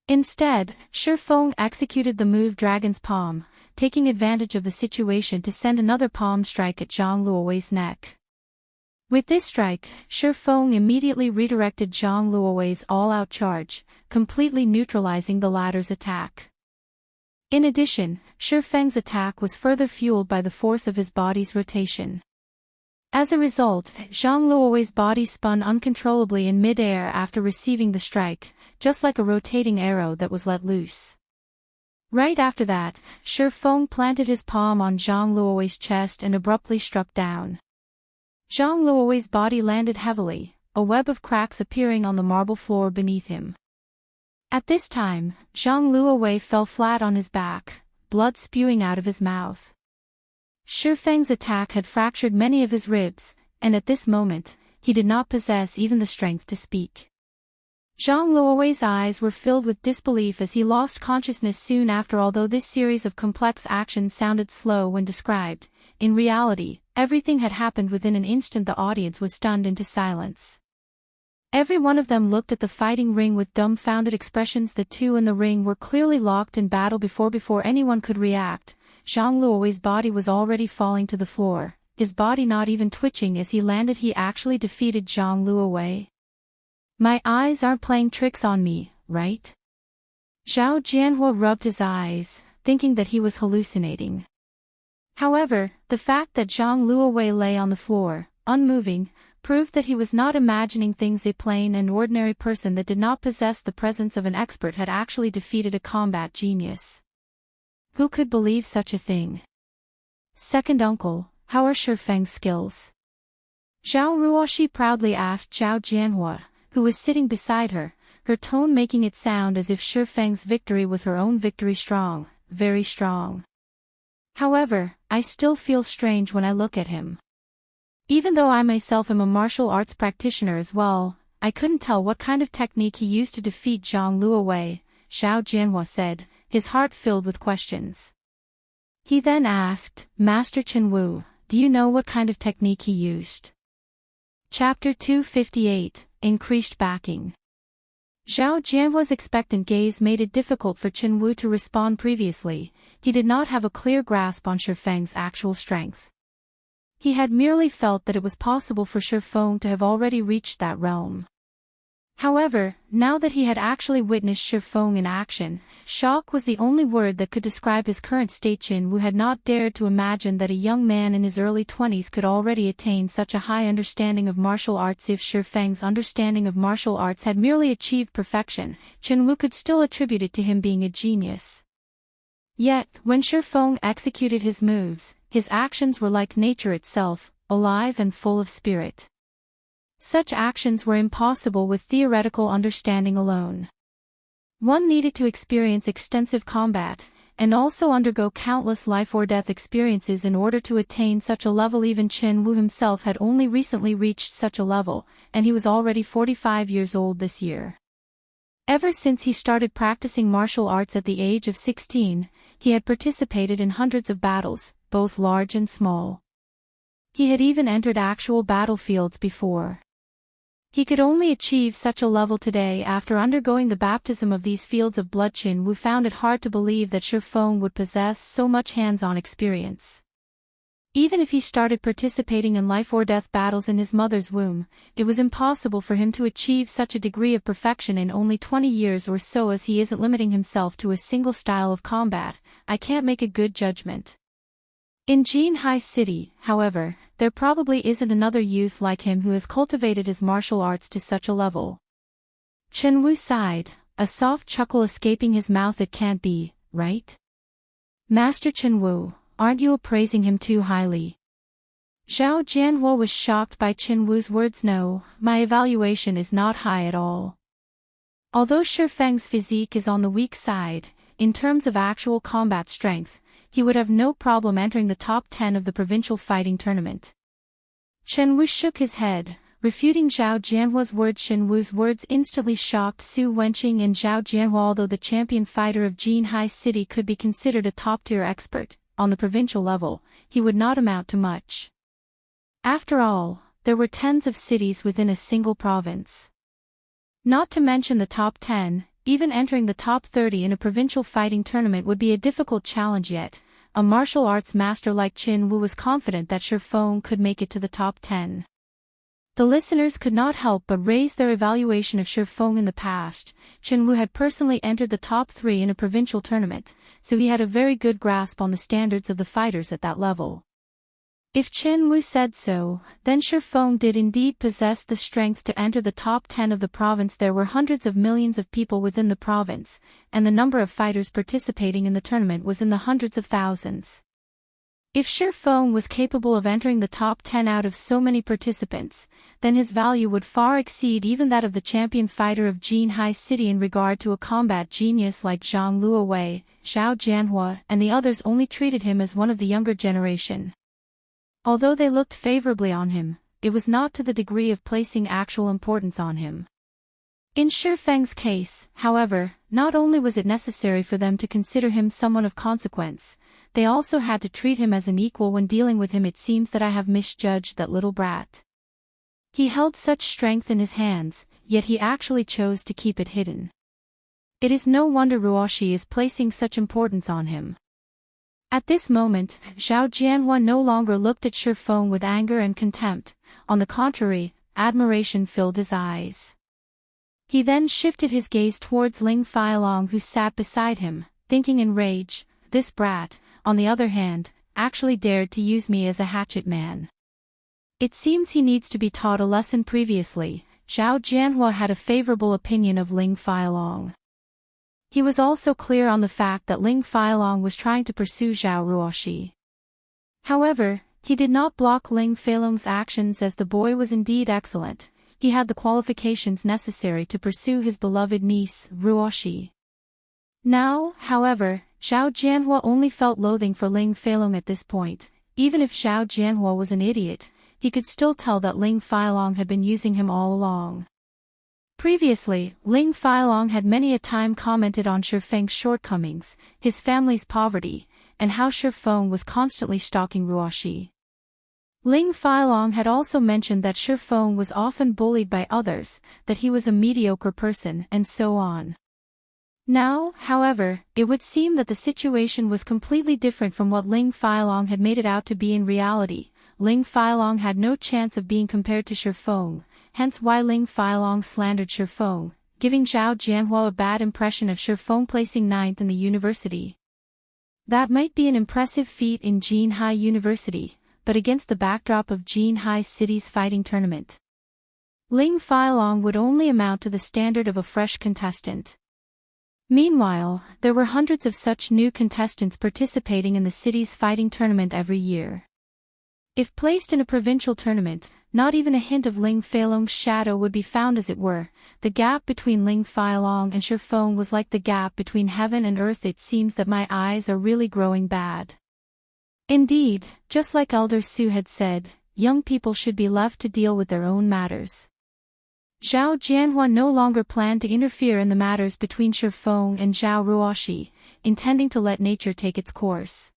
S2: Instead, Shi Feng executed the move Dragon's Palm, taking advantage of the situation to send another palm strike at Zhang Luowei's neck. With this strike, Shi Feng immediately redirected Zhang Luowei's all-out charge, completely neutralizing the latter's attack. In addition, Shi Feng's attack was further fueled by the force of his body's rotation. As a result, Zhang Luowei's body spun uncontrollably in mid-air after receiving the strike, just like a rotating arrow that was let loose. Right after that, Shi Feng planted his palm on Zhang Luowei's chest and abruptly struck down. Zhang Luowei's body landed heavily, a web of cracks appearing on the marble floor beneath him. At this time, Zhang Luowei fell flat on his back, blood spewing out of his mouth. Shi Feng's attack had fractured many of his ribs, and at this moment, he did not possess even the strength to speak. Zhang Luowei's eyes were filled with disbelief as he lost consciousness soon after. Although this series of complex actions sounded slow when described, in reality, everything had happened within an instant. The audience was stunned into silence. Every one of them looked at the fighting ring with dumbfounded expressions. The two in the ring were clearly locked in battle. Before anyone could react, Zhang Luowei's body was already falling to the floor, his body not even twitching as he landed. He actually defeated Zhang Luowei. My eyes aren't playing tricks on me, right? Zhao Jianhua rubbed his eyes, thinking that he was hallucinating. However, the fact that Zhang Luowei lay on the floor, unmoving, proved that he was not imagining things. A plain and ordinary person that did not possess the presence of an expert had actually defeated a combat genius. Who could believe such a thing? Second uncle, how are Shifeng's skills? Zhao Ruoshi proudly asked Zhao Jianhua, who was sitting beside her, her tone making it sound as if Shifeng's victory was her own victory. Strong, very strong. However, I still feel strange when I look at him. Even though I myself am a martial arts practitioner as well, I couldn't tell what kind of technique he used to defeat Zhang Luowei, Zhao Jianhua said, his heart filled with questions. He then asked, Master Chen Wu, do you know what kind of technique he used? Chapter 258, Increased Backing. Zhao Jianhua's expectant gaze made it difficult for Chen Wu to respond previously. He did not have a clear grasp on Shifeng's actual strength. He had merely felt that it was possible for Shifeng to have already reached that realm. However, now that he had actually witnessed Shifeng in action, shock was the only word that could describe his current state. Chen Wu had not dared to imagine that a young man in his early 20s could already attain such a high understanding of martial arts. If Shifeng's understanding of martial arts had merely achieved perfection, Chen Wu could still attribute it to him being a genius. Yet, when Shifeng executed his moves, his actions were like nature itself, alive and full of spirit. Such actions were impossible with theoretical understanding alone. One needed to experience extensive combat, and also undergo countless life-or-death experiences in order to attain such a level. Even Chen Wu himself had only recently reached such a level, and he was already 45 years old this year. Ever since he started practicing martial arts at the age of 16, he had participated in hundreds of battles, both large and small. He had even entered actual battlefields before. He could only achieve such a level today after undergoing the baptism of these fields of blood. Chen Wu found it hard to believe that Shifeng would possess so much hands-on experience. Even if he started participating in life-or-death battles in his mother's womb, it was impossible for him to achieve such a degree of perfection in only 20 years or so. As he isn't limiting himself to a single style of combat, I can't make a good judgment. In Jinhai City, however, there probably isn't another youth like him who has cultivated his martial arts to such a level. Chen Wu sighed, a soft chuckle escaping his mouth. It can't be, right? Master Chen Wu, aren't you praising him too highly? Zhao Jianhua was shocked by Chen Wu's words. No, my evaluation is not high at all. Although Shifeng's physique is on the weak side, in terms of actual combat strength, he would have no problem entering the top 10 of the provincial fighting tournament. Chen Wu shook his head, refuting Zhao Jianhua's words. Chen Wu's words instantly shocked Su Wenqing and Zhao Jianhua. Although the champion fighter of Jinhai City could be considered a top-tier expert, on the provincial level, he would not amount to much. After all, there were tens of cities within a single province. Not to mention the top 10, even entering the top 30 in a provincial fighting tournament would be a difficult challenge. Yet, a martial arts master like Chen Wu was confident that Shifeng could make it to the top 10. The listeners could not help but raise their evaluation of Shifeng. In the past, Chen Wu had personally entered the top 3 in a provincial tournament, so he had a very good grasp on the standards of the fighters at that level. If Chen Wu said so, then Shifeng did indeed possess the strength to enter the top 10 of the province. There were hundreds of millions of people within the province, and the number of fighters participating in the tournament was in the hundreds of thousands. If Shifeng was capable of entering the top 10 out of so many participants, then his value would far exceed even that of the champion fighter of Jinhai City. In regard to a combat genius like Zhang Luowei, Zhao Jianhua, and the others only treated him as one of the younger generation. Although they looked favorably on him, it was not to the degree of placing actual importance on him. In Shifeng's case, however, not only was it necessary for them to consider him someone of consequence, they also had to treat him as an equal when dealing with him. It seems that I have misjudged that little brat. He held such strength in his hands, yet he actually chose to keep it hidden. It is no wonder Ruoshi is placing such importance on him. At this moment, Zhao Jianhua no longer looked at Shifeng with anger and contempt. On the contrary, admiration filled his eyes. He then shifted his gaze towards Ling Failong, who sat beside him, thinking in rage, this brat, on the other hand, actually dared to use me as a hatchet man. It seems he needs to be taught a lesson. Previously, Zhao Jianhua had a favorable opinion of Ling Failong. He was also clear on the fact that Ling Failong was trying to pursue Zhao Ruoxi. However, he did not block Ling Failong's actions, as the boy was indeed excellent. He had the qualifications necessary to pursue his beloved niece, Ruoxi. Now, however, Zhao Jianhua only felt loathing for Ling Failong at this point. Even if Zhao Jianhua was an idiot, he could still tell that Ling Failong had been using him all along. Previously, Ling Failong had many a time commented on Shifeng's shortcomings, his family's poverty, and how Shifeng was constantly stalking Ruoxi. Ling Failong had also mentioned that Shifeng was often bullied by others, that he was a mediocre person, and so on. Now, however, it would seem that the situation was completely different from what Ling Failong had made it out to be in reality. Ling Failong had no chance of being compared to Shifeng, hence why Ling Failong slandered Shifeng, giving Zhao Jianhua a bad impression of Shifeng placing 9th in the university. That might be an impressive feat in Jinhai University, but against the backdrop of Jinhai City's fighting tournament, Ling Failong would only amount to the standard of a fresh contestant. Meanwhile, there were hundreds of such new contestants participating in the city's fighting tournament every year. If placed in a provincial tournament, not even a hint of Ling Failong's shadow would be found, as it were. The gap between Ling Failong and Shifeng was like the gap between heaven and earth. It seems that my eyes are really growing bad. Indeed, just like Elder Su had said, young people should be left to deal with their own matters. Zhao Jianhua no longer planned to interfere in the matters between Shifeng and Zhao Ruoxi, intending to let nature take its course.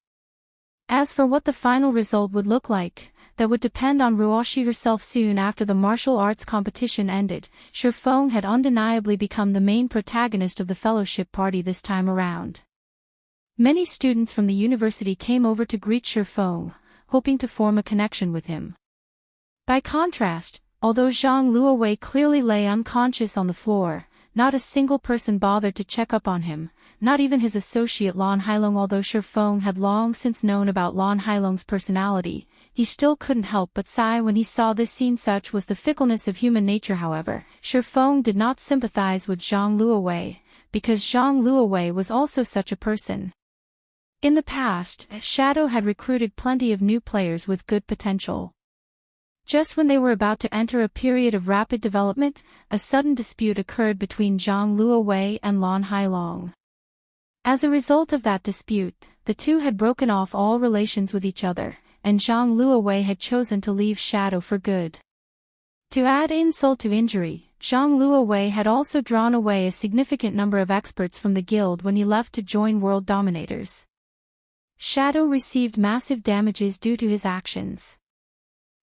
S2: As for what the final result would look like, that would depend on Ruoxi herself. Soon after the martial arts competition ended, Shifeng had undeniably become the main protagonist of the fellowship party this time around. Many students from the university came over to greet Shifeng, hoping to form a connection with him. By contrast, although Zhang Luowei clearly lay unconscious on the floor, not a single person bothered to check up on him, not even his associate Lan Hailong. Although Shifeng had long since known about Lan Hailong's personality, he still couldn't help but sigh when he saw this scene. Such was the fickleness of human nature. However, Shifeng did not sympathize with Zhang Luowei, because Zhang Luowei was also such a person. In the past, Shadow had recruited plenty of new players with good potential. Just when they were about to enter a period of rapid development, a sudden dispute occurred between Zhang Luowei and Lan Hailong. As a result of that dispute, the two had broken off all relations with each other, and Zhang Luowei had chosen to leave Shadow for good. To add insult to injury, Zhang Luowei had also drawn away a significant number of experts from the guild when he left to join World Dominators. Shadow received massive damages due to his actions.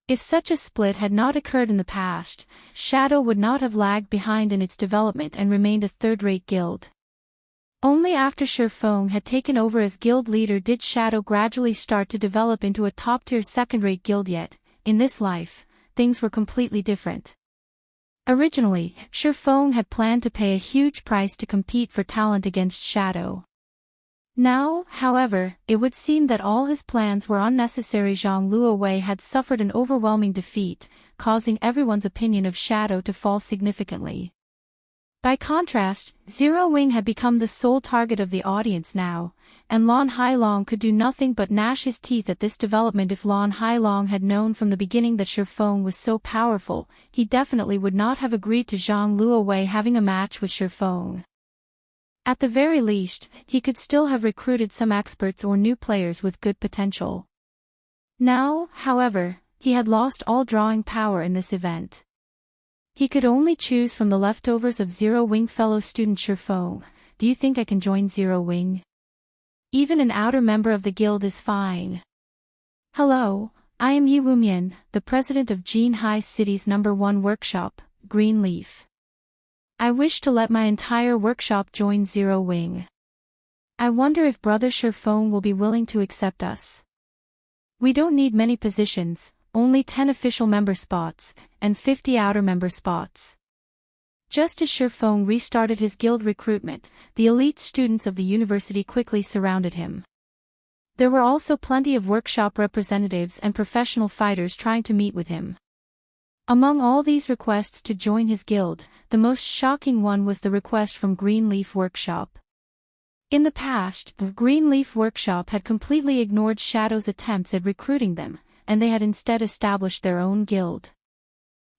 S2: If such a split had not occurred in the past, Shadow would not have lagged behind in its development and remained a third-rate guild. Only after Shifeng had taken over as guild leader did Shadow gradually start to develop into a top-tier second-rate guild. Yet, in this life, things were completely different. Originally, Shifeng had planned to pay a huge price to compete for talent against Shadow. Now, however, it would seem that all his plans were unnecessary. Zhang Luowei had suffered an overwhelming defeat, causing everyone's opinion of Shadow to fall significantly. By contrast, Zero Wing had become the sole target of the audience now, and Lan Hailong could do nothing but gnash his teeth at this development. If Lan Hailong had known from the beginning that Shifeng was so powerful, he definitely would not have agreed to Zhang Luowei having a match with Shifeng. At the very least, he could still have recruited some experts or new players with good potential. Now, however, he had lost all drawing power in this event. He could only choose from the leftovers of Zero Wing. Fellow student Shifeng, do you think I can join Zero Wing? Even an outer member of the guild is fine. Hello, I am Yi Wumian, the president of Jinhai City's #1 workshop, Green Leaf. I wish to let my entire workshop join Zero Wing. I wonder if Brother Shifeng will be willing to accept us. We don't need many positions, only 10 official member spots, and 50 outer member spots. Just as Shifeng restarted his guild recruitment, the elite students of the university quickly surrounded him. There were also plenty of workshop representatives and professional fighters trying to meet with him. Among all these requests to join his guild, the most shocking one was the request from Greenleaf Workshop. In the past, Greenleaf Workshop had completely ignored Shadow's attempts at recruiting them, and they had instead established their own guild.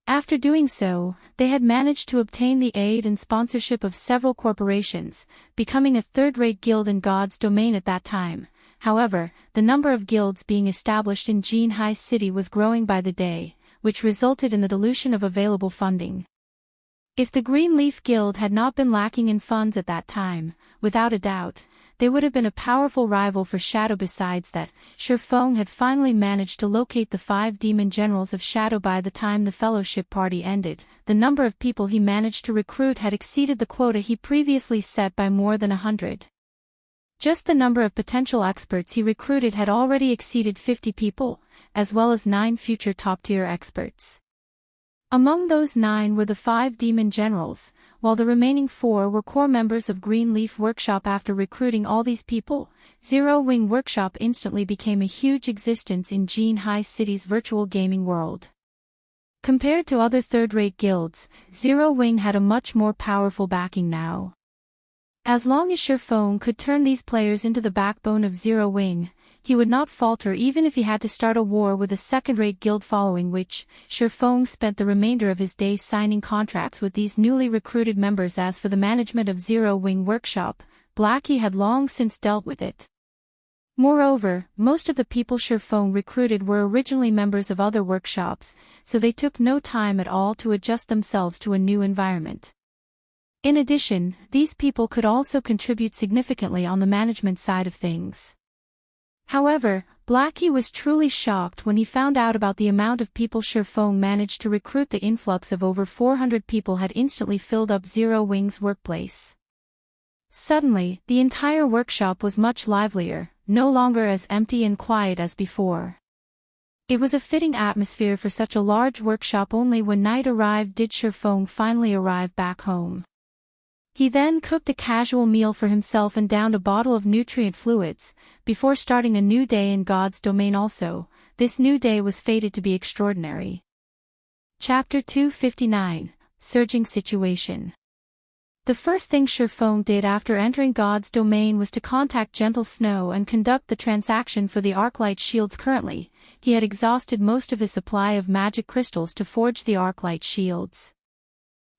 S2: After doing so, they had managed to obtain the aid and sponsorship of several corporations, becoming a third-rate guild in God's domain at that time. However, the number of guilds being established in Jinhai City was growing by the day, which resulted in the dilution of available funding. If the Greenleaf Guild had not been lacking in funds at that time, without a doubt, they would have been a powerful rival for Shadow. Besides that, Shifeng had finally managed to locate the 5 demon generals of Shadow by the time the fellowship party ended. The number of people he managed to recruit had exceeded the quota he previously set by more than 100. Just the number of potential experts he recruited had already exceeded 50 people, as well as 9 future top-tier experts. Among those 9 were the 5 demon generals, while the remaining 4 were core members of Greenleaf Workshop. After recruiting all these people, Zero Wing Workshop instantly became a huge existence in Jinhai City's virtual gaming world. Compared to other third-rate guilds, Zero Wing had a much more powerful backing now. As long as Shifeng could turn these players into the backbone of Zero Wing, he would not falter even if he had to start a war with a second-rate guild, following which, Shifeng spent the remainder of his days signing contracts with these newly recruited members. As for the management of Zero Wing Workshop, Blackie had long since dealt with it. Moreover, most of the people Shifeng recruited were originally members of other workshops, so they took no time at all to adjust themselves to a new environment. In addition, these people could also contribute significantly on the management side of things. However, Blackie was truly shocked when he found out about the amount of people Shifeng managed to recruit. The influx of over 400 people had instantly filled up Zero Wing's workplace. Suddenly, the entire workshop was much livelier, no longer as empty and quiet as before. It was a fitting atmosphere for such a large workshop. Only when night arrived did Shifeng finally arrive back home. He then cooked a casual meal for himself and downed a bottle of nutrient fluids, before starting a new day in God's domain. Also, this new day was fated to be extraordinary. Chapter 259, Surging Situation. The first thing Shifeng did after entering God's domain was to contact Gentle Snow and conduct the transaction for the Arclight shields. Currently, he had exhausted most of his supply of magic crystals to forge the Arclight shields.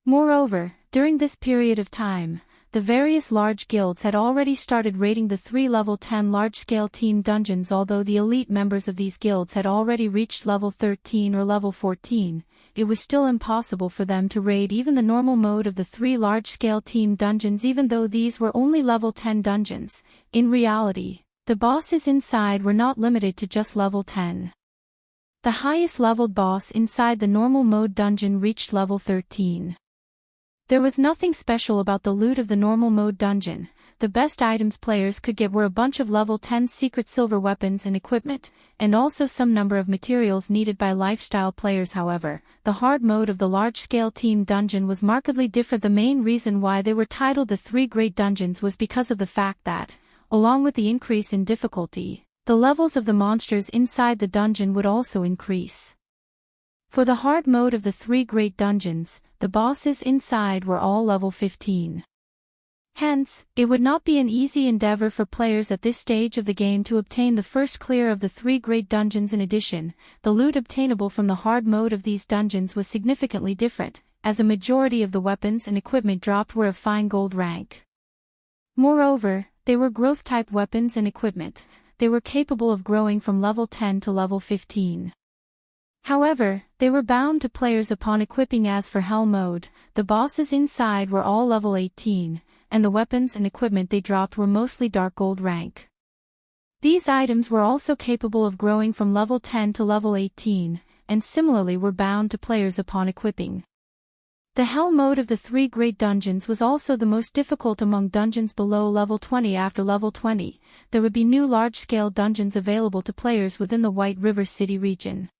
S2: Moreover, during this period of time, the various large guilds had already started raiding the 3 level 10 large-scale team dungeons. Although the elite members of these guilds had already reached level 13 or level 14, it was still impossible for them to raid even the normal mode of the 3 large-scale team dungeons. Even though these were only level 10 dungeons, in reality, the bosses inside were not limited to just level 10. The highest leveled boss inside the normal mode dungeon reached level 13. There was nothing special about the loot of the normal mode dungeon. The best items players could get were a bunch of level 10 secret silver weapons and equipment, and also some number of materials needed by lifestyle players. However, the hard mode of the large-scale team dungeon was markedly different. The main reason why they were titled the 3 Great Dungeons was because of the fact that, along with the increase in difficulty, the levels of the monsters inside the dungeon would also increase. For the hard mode of the 3 Great Dungeons, the bosses inside were all level 15. Hence, it would not be an easy endeavor for players at this stage of the game to obtain the first clear of the 3 Great Dungeons. In addition, the loot obtainable from the hard mode of these dungeons was significantly different, as a majority of the weapons and equipment dropped were of fine gold rank. Moreover, they were growth-type weapons and equipment. They were capable of growing from level 10 to level 15. However, they were bound to players upon equipping. As for Hell mode, the bosses inside were all level 18, and the weapons and equipment they dropped were mostly dark gold rank. These items were also capable of growing from level 10 to level 18, and similarly were bound to players upon equipping. The Hell mode of the 3 Great Dungeons was also the most difficult among dungeons below level 20. After level 20, there would be new large-scale dungeons available to players within the White River City region.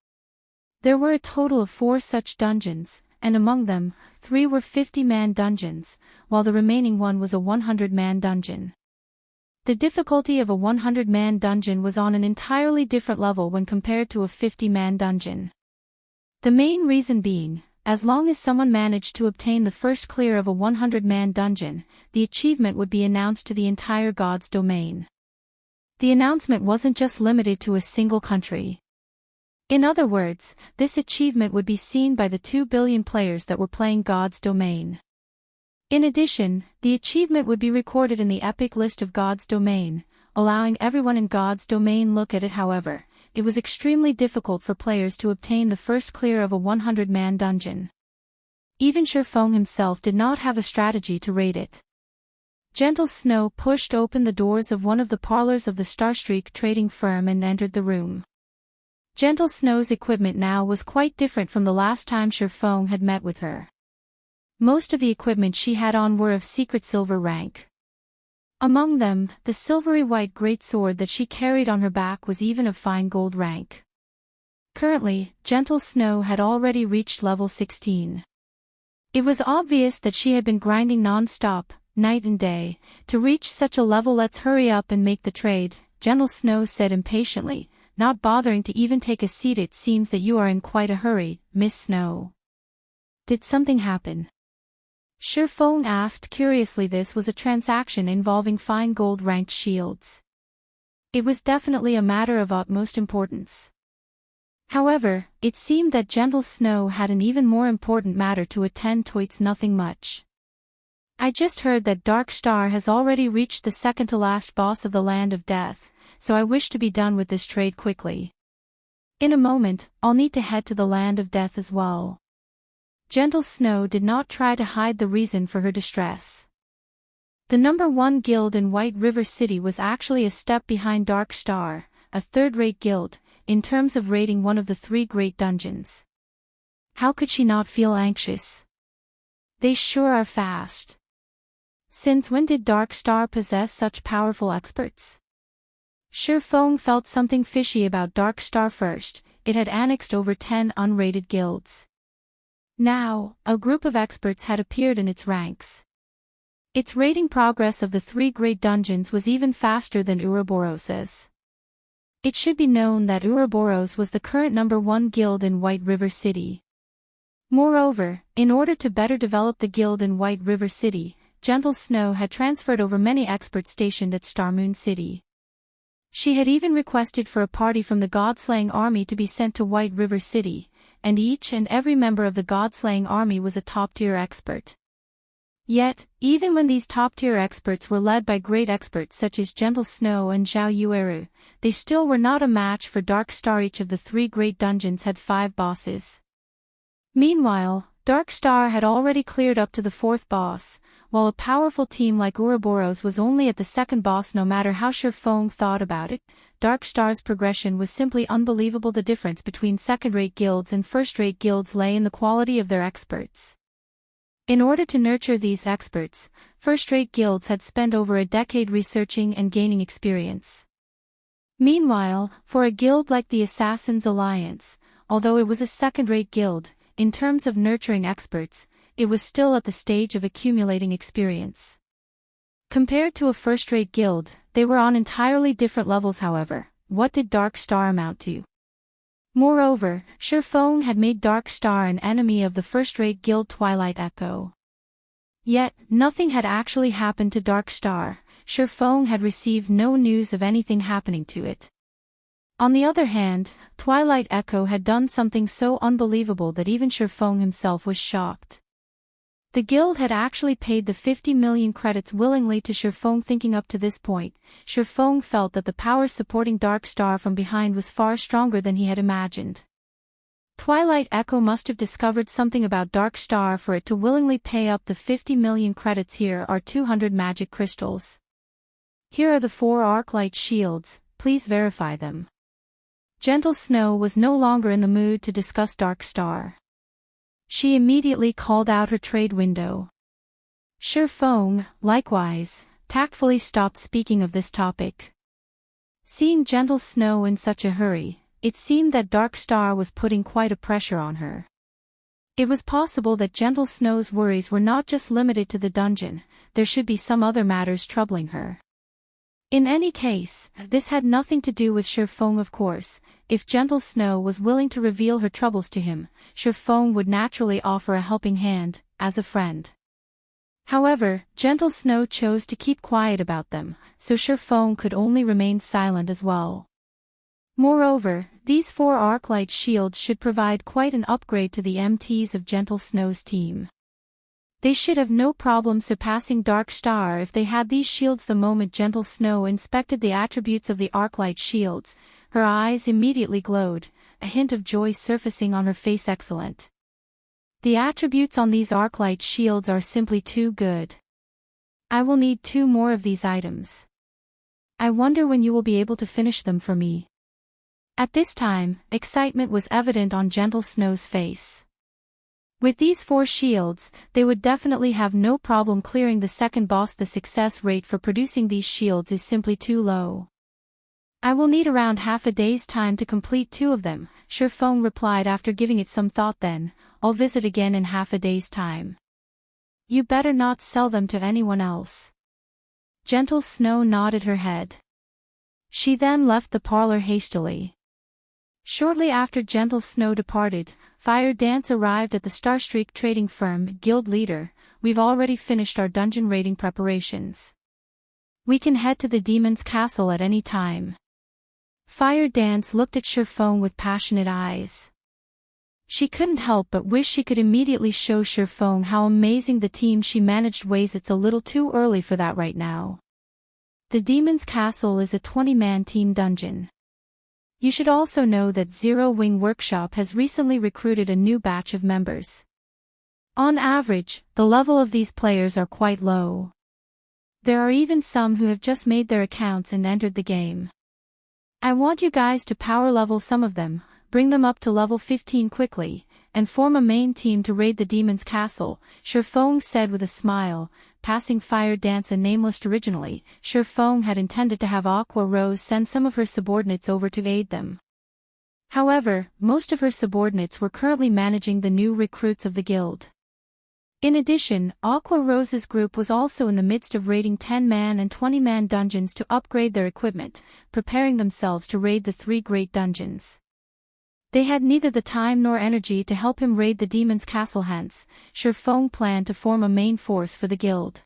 S2: There were a total of 4 such dungeons, and among them, 3 were 50-man dungeons, while the remaining one was a 100-man dungeon. The difficulty of a 100-man dungeon was on an entirely different level when compared to a 50-man dungeon. The main reason being, as long as someone managed to obtain the first clear of a 100-man dungeon, the achievement would be announced to the entire God's domain. The announcement wasn't just limited to a single country. In other words, this achievement would be seen by the 2 billion players that were playing God's domain. In addition, the achievement would be recorded in the epic list of God's domain, allowing everyone in God's domain look at it. However, it was extremely difficult for players to obtain the first clear of a 100-man dungeon. Even Shifeng himself did not have a strategy to raid it. Gentle Snow pushed open the doors of one of the parlors of the Starstreak trading firm and entered the room. Gentle Snow's equipment now was quite different from the last time Shifeng had met with her. Most of the equipment she had on were of secret silver rank. Among them, the silvery white greatsword that she carried on her back was even of fine gold rank. Currently, Gentle Snow had already reached level 16. It was obvious that she had been grinding non-stop, night and day, to reach such a level. Let's hurry up and make the trade, Gentle Snow said impatiently, not bothering to even take a seat. It seems that you are in quite a hurry, Miss Snow. Did something happen? Shifeng asked curiously. This was a transaction involving fine gold-ranked shields. It was definitely a matter of utmost importance. However, it seemed that Gentle Snow had an even more important matter to attend to. It's nothing much. I just heard that Dark Star has already reached the second-to-last boss of the Land of Death, so I wish to be done with this trade quickly. In a moment, I'll need to head to the Land of Death as well. Gentle Snow did not try to hide the reason for her distress. The number 1 guild in White River City was actually a step behind Dark Star, a third-rate guild, in terms of raiding one of the 3 great dungeons. How could she not feel anxious? They sure are fast. Since when did Dark Star possess such powerful experts? Shifeng felt something fishy about Dark Star. First, it had annexed over 10 unrated guilds. Now, a group of experts had appeared in its ranks. Its raiding progress of the 3 great dungeons was even faster than Ouroboros's. It should be known that Ouroboros was the current number 1 guild in White River City. Moreover, in order to better develop the guild in White River City, Gentle Snow had transferred over many experts stationed at Starmoon City. She had even requested for a party from the God-slaying army to be sent to White River City, and each and every member of the God-slaying army was a top-tier expert. Yet, even when these top-tier experts were led by great experts such as Gentle Snow and Zhao Yueru, they still were not a match for Dark Star. Each of the 3 great dungeons had 5 bosses. Meanwhile, Dark Star had already cleared up to the 4th boss, while a powerful team like Ouroboros was only at the 2nd boss. No matter how Shifeng thought about it, Dark Star's progression was simply unbelievable. The difference between second-rate guilds and first-rate guilds lay in the quality of their experts. In order to nurture these experts, first-rate guilds had spent over a decade researching and gaining experience. Meanwhile, for a guild like the Assassins' Alliance, although it was a second-rate guild, in terms of nurturing experts, it was still at the stage of accumulating experience. Compared to a first-rate guild, they were on entirely different levels. However, what did Dark Star amount to? Moreover, Shifeng had made Dark Star an enemy of the first-rate guild Twilight Echo. Yet, nothing had actually happened to Dark Star. Shifeng had received no news of anything happening to it. On the other hand, Twilight Echo had done something so unbelievable that even Shifeng himself was shocked. The guild had actually paid the 50 million credits willingly to Shifeng. Thinking up to this point, Shifeng felt that the power supporting Dark Star from behind was far stronger than he had imagined. Twilight Echo must have discovered something about Dark Star for it to willingly pay up the 50 million credits. Here are 200 magic crystals. Here are the 4 arc-light shields, please verify them. Gentle Snow was no longer in the mood to discuss Dark Star. She immediately called out her trade window. Shifeng, likewise, tactfully stopped speaking of this topic. Seeing Gentle Snow in such a hurry, it seemed that Dark Star was putting quite a pressure on her. It was possible that Gentle Snow's worries were not just limited to the dungeon, there should be some other matters troubling her. In any case, this had nothing to do with Shifeng of course. If Gentle Snow was willing to reveal her troubles to him, Shifeng would naturally offer a helping hand, as a friend. However, Gentle Snow chose to keep quiet about them, so Shifeng could only remain silent as well. Moreover, these 4 arc-light shields should provide quite an upgrade to the MTs of Gentle Snow's team. They should have no problem surpassing Dark Star if they had these shields. The moment Gentle Snow inspected the attributes of the arc-light shields, her eyes immediately glowed, a hint of joy surfacing on her face. Excellent. The attributes on these arc-light shields are simply too good. I will need 2 more of these items. I wonder when you will be able to finish them for me. At this time, excitement was evident on Gentle Snow's face. With these 4 shields, they would definitely have no problem clearing the second boss. The success rate for producing these shields is simply too low. I will need around half a day's time to complete 2 of them, Shifeng replied after giving it some thought. Then, I'll visit again in half a day's time. You better not sell them to anyone else. Gentle Snow nodded her head. She then left the parlor hastily. Shortly after Gentle Snow departed, Fire Dance arrived at the Starstreak trading firm. Guild leader, we've already finished our dungeon raiding preparations. We can head to the demon's castle at any time. Fire Dance looked at Shifeng with passionate eyes. She couldn't help but wish she could immediately show Shifeng how amazing the team she managed was. It's a little too early for that right now. The demon's castle is a 20-man team dungeon. You should also know that Zero Wing Workshop has recently recruited a new batch of members. On average, the level of these players are quite low. There are even some who have just made their accounts and entered the game. I want you guys to power level some of them, bring them up to level 15 quickly, and form a main team to raid the demon's castle, Shifeng said with a smile, passing Fire Dance a nameless. Originally, Shifeng had intended to have Aqua Rose send some of her subordinates over to aid them. However, most of her subordinates were currently managing the new recruits of the guild. In addition, Aqua Rose's group was also in the midst of raiding 10-man and 20-man dungeons to upgrade their equipment, preparing themselves to raid the 3 great dungeons. They had neither the time nor energy to help him raid the demon's castle. Hence, Shifeng planned to form a main force for the guild.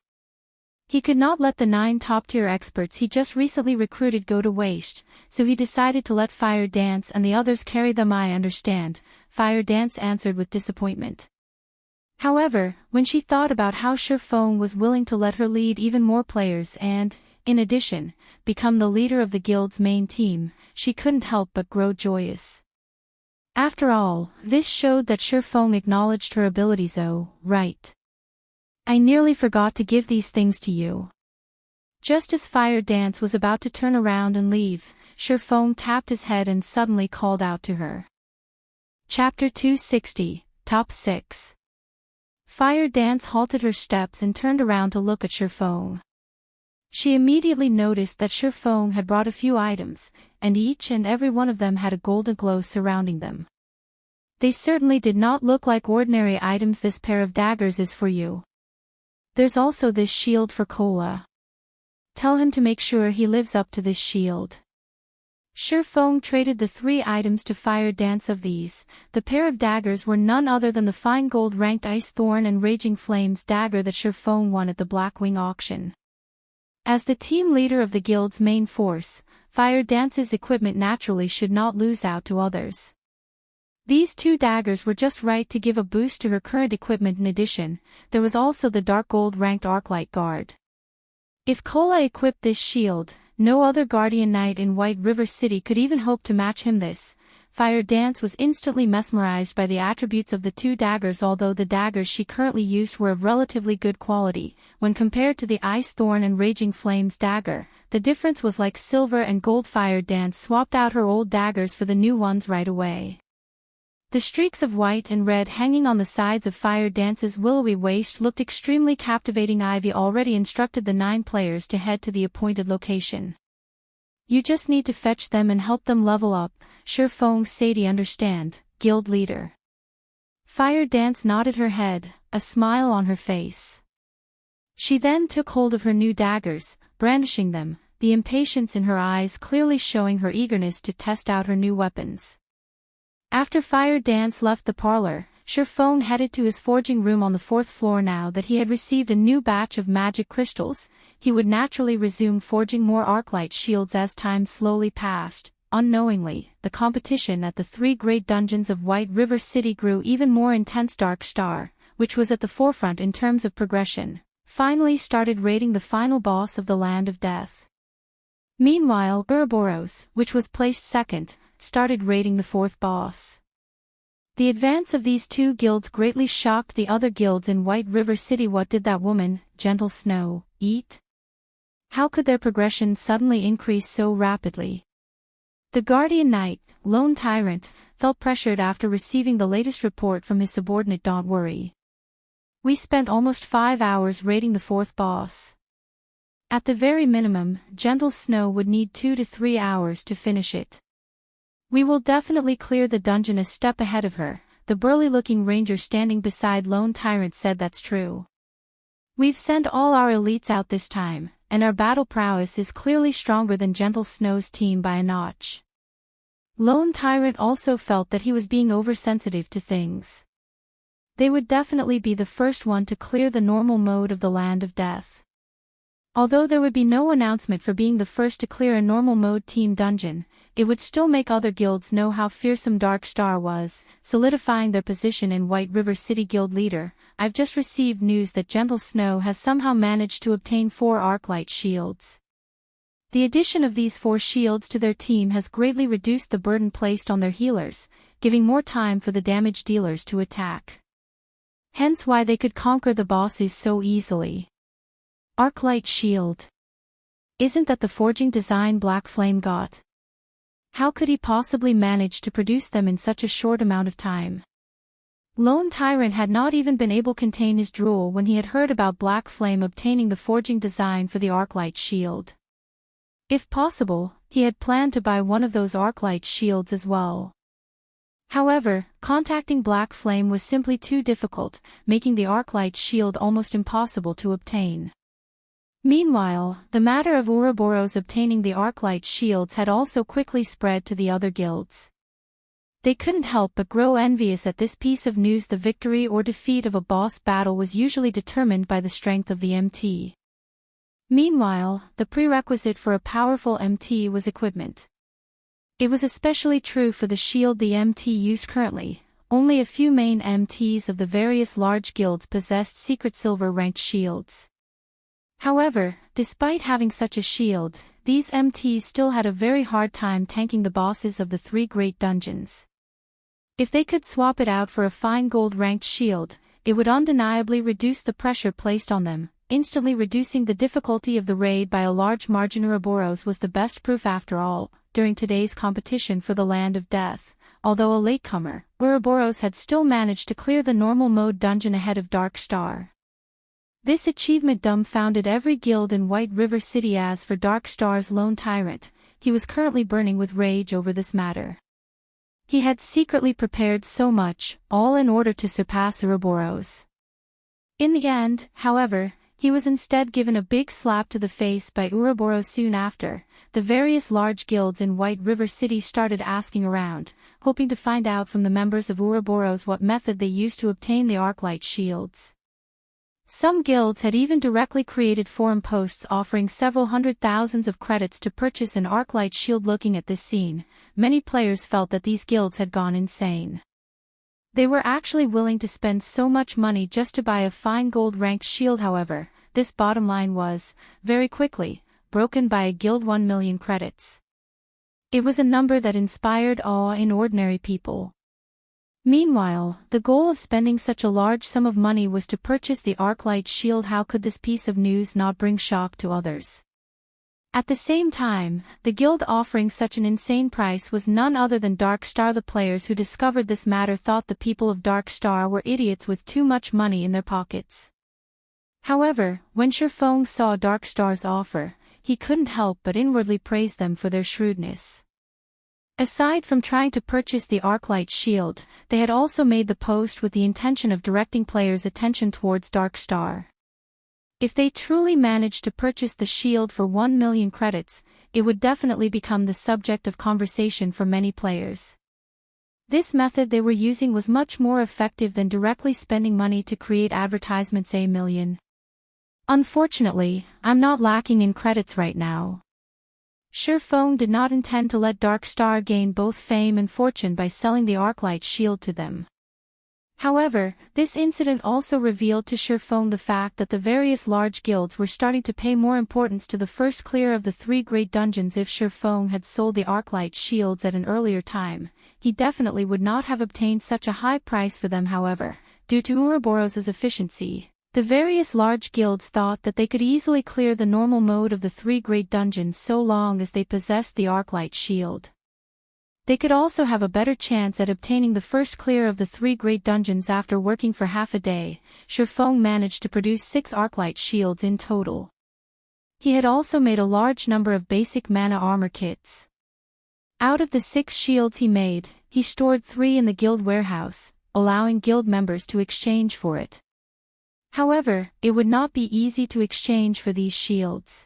S2: He could not let the 9 top-tier experts he just recently recruited go to waste, so he decided to let Fire Dance and the others carry them. I understand, Fire Dance answered with disappointment. However, when she thought about how Shifeng was willing to let her lead even more players and, in addition, become the leader of the guild's main team, she couldn't help but grow joyous. After all, this showed that Shifeng acknowledged her abilities. Oh, right. I nearly forgot to give these things to you. Just as Fire Dance was about to turn around and leave, Shifeng tapped his head and suddenly called out to her. Chapter 260, Top 6. Fire Dance halted her steps and turned around to look at Shifeng. She immediately noticed that Shifeng had brought a few items, and each and every one of them had a golden glow surrounding them. They certainly did not look like ordinary items. This pair of daggers is for you. There's also this shield for Cola. Tell him to make sure he lives up to this shield. Shifeng traded the 3 items to Fire Dance. Of these, the pair of daggers were none other than the fine gold-ranked Ice Thorn and Raging Flames dagger that Shifeng won at the Blackwing auction. As the team leader of the guild's main force, Fire Dance's equipment naturally should not lose out to others. These 2 daggers were just right to give a boost to her current equipment. In addition, there was also the dark gold-ranked Arclight Guard. If Cola equipped this shield, no other Guardian Knight in White River City could even hope to match him. This Fire Dance was instantly mesmerized by the attributes of the 2 daggers. Although the daggers she currently used were of relatively good quality, when compared to the Ice Thorn and Raging Flames dagger, the difference was like silver and gold. Fire Dance swapped out her old daggers for the new ones right away. The streaks of white and red hanging on the sides of Fire Dance's willowy waist looked extremely captivating. Ivy already instructed the 9 players to head to the appointed location. You just need to fetch them and help them level up, Shifeng said. Understand, guild leader. Fire Dance nodded her head, a smile on her face. She then took hold of her new daggers, brandishing them, the impatience in her eyes clearly showing her eagerness to test out her new weapons. After Fire Dance left the parlor, Sherfone headed to his forging room on the 4th floor. Now that he had received a new batch of magic crystals, he would naturally resume forging more arclight shields as time slowly passed. Unknowingly, the competition at the 3 great dungeons of White River City grew even more intense. Dark Star, which was at the forefront in terms of progression, finally started raiding the final boss of the Land of Death. Meanwhile, Ouroboros, which was placed second, started raiding the 4th boss. The advance of these 2 guilds greatly shocked the other guilds in White River City. What did that woman, Gentle Snow, eat? How could their progression suddenly increase so rapidly? The Guardian Knight, Lone Tyrant, felt pressured after receiving the latest report from his subordinate. Don't worry. We spent almost 5 hours raiding the 4th boss. At the very minimum, Gentle Snow would need 2 to 3 hours to finish it. We will definitely clear the dungeon a step ahead of her, the burly-looking ranger standing beside Lone Tyrant said. That's true. We've sent all our elites out this time, and our battle prowess is clearly stronger than Gentle Snow's team by a notch. Lone Tyrant also felt that he was being oversensitive to things. They would definitely be the first one to clear the normal mode of the Land of Death. Although there would be no announcement for being the first to clear a normal mode team dungeon, it would still make other guilds know how fearsome Dark Star was, solidifying their position in White River City. Guild leader, I've just received news that Gentle Snow has somehow managed to obtain 4 arclight shields. The addition of these 4 shields to their team has greatly reduced the burden placed on their healers, giving more time for the damage dealers to attack. Hence why they could conquer the bosses so easily. Arclight shield. Isn't that the forging design Black Flame got? How could he possibly manage to produce them in such a short amount of time? Lone Tyrant had not even been able to contain his drool when he had heard about Black Flame obtaining the forging design for the arclight shield. If possible, he had planned to buy one of those arclight shields as well. However, contacting Black Flame was simply too difficult, making the arclight shield almost impossible to obtain. Meanwhile, the matter of Ouroboros obtaining the arclight shields had also quickly spread to the other guilds. They couldn't help but grow envious at this piece of news. The victory or defeat of a boss battle was usually determined by the strength of the MT. Meanwhile, the prerequisite for a powerful MT was equipment. It was especially true for the shield the MT used currently. Only a few main MTs of the various large guilds possessed secret silver-ranked shields. However, despite having such a shield, these MTs still had a very hard time tanking the bosses of the 3 great dungeons. If they could swap it out for a fine gold-ranked shield, it would undeniably reduce the pressure placed on them, instantly reducing the difficulty of the raid by a large margin. Ouroboros was the best proof after all. During today's competition for the Land of Death, although a latecomer, Ouroboros had still managed to clear the normal mode dungeon ahead of Dark Star. This achievement dumbfounded every guild in White River City. As for Dark Star's Lone Tyrant, he was currently burning with rage over this matter. He had secretly prepared so much, all in order to surpass Ouroboros. In the end, however, he was instead given a big slap to the face by Ouroboros. Soon after, the various large guilds in White River City started asking around, hoping to find out from the members of Ouroboros what method they used to obtain the arclight shields. Some guilds had even directly created forum posts offering several hundred thousands of credits to purchase an arclight shield. Looking at this scene, many players felt that these guilds had gone insane. They were actually willing to spend so much money just to buy a fine gold-ranked shield. However, this bottom line was, very quickly, broken by a guild 1 million credits. It was a number that inspired awe in ordinary people. Meanwhile, the goal of spending such a large sum of money was to purchase the arclight shield. How could this piece of news not bring shock to others? At the same time, the guild offering such an insane price was none other than Dark Star. The players who discovered this matter thought the people of Dark Star were idiots with too much money in their pockets. However, when Sherfone saw Dark Star's offer, he couldn't help but inwardly praise them for their shrewdness. Aside from trying to purchase the Arclight shield, they had also made the post with the intention of directing players' attention towards Dark Star. If they truly managed to purchase the shield for 1 million credits, it would definitely become the subject of conversation for many players. This method they were using was much more effective than directly spending money to create advertisements a million. Unfortunately, I'm not lacking in credits right now. Shifeng did not intend to let Dark Star gain both fame and fortune by selling the Arclight shield to them. However, this incident also revealed to Shifeng the fact that the various large guilds were starting to pay more importance to the first clear of the 3 great dungeons. If Shifeng had sold the Arclight shields at an earlier time, he definitely would not have obtained such a high price for them. However, due to Ouroboros' efficiency, the various large guilds thought that they could easily clear the normal mode of the 3 great dungeons so long as they possessed the Arclight shield. They could also have a better chance at obtaining the first clear of the 3 great dungeons. After working for half a day, Shifeng managed to produce 6 Arclight shields in total. He had also made a large number of basic mana armor kits. Out of the 6 shields he made, he stored 3 in the guild warehouse, allowing guild members to exchange for it. However, it would not be easy to exchange for these shields.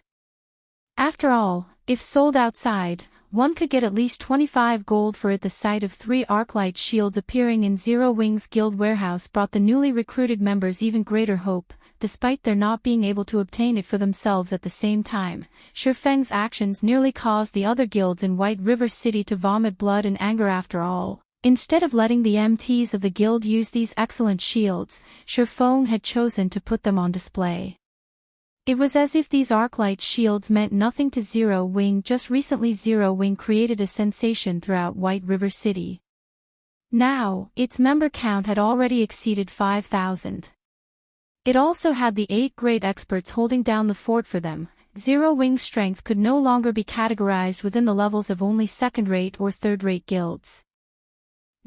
S2: After all, if sold outside, one could get at least 25 gold for it. The sight of 3 Arclight shields appearing in Zero Wing's guild warehouse brought the newly recruited members even greater hope. Despite their not being able to obtain it for themselves at the same time, Shifeng's actions nearly caused the other guilds in White River City to vomit blood and anger. After all, instead of letting the MTs of the guild use these excellent shields, Shifeng had chosen to put them on display. It was as if these Arclight shields meant nothing to Zero Wing. Just recently Zero Wing created a sensation throughout White River City. Now, its member count had already exceeded 5,000. It also had the 8 great experts holding down the fort for them. Zero Wing's strength could no longer be categorized within the levels of only second-rate or third-rate guilds.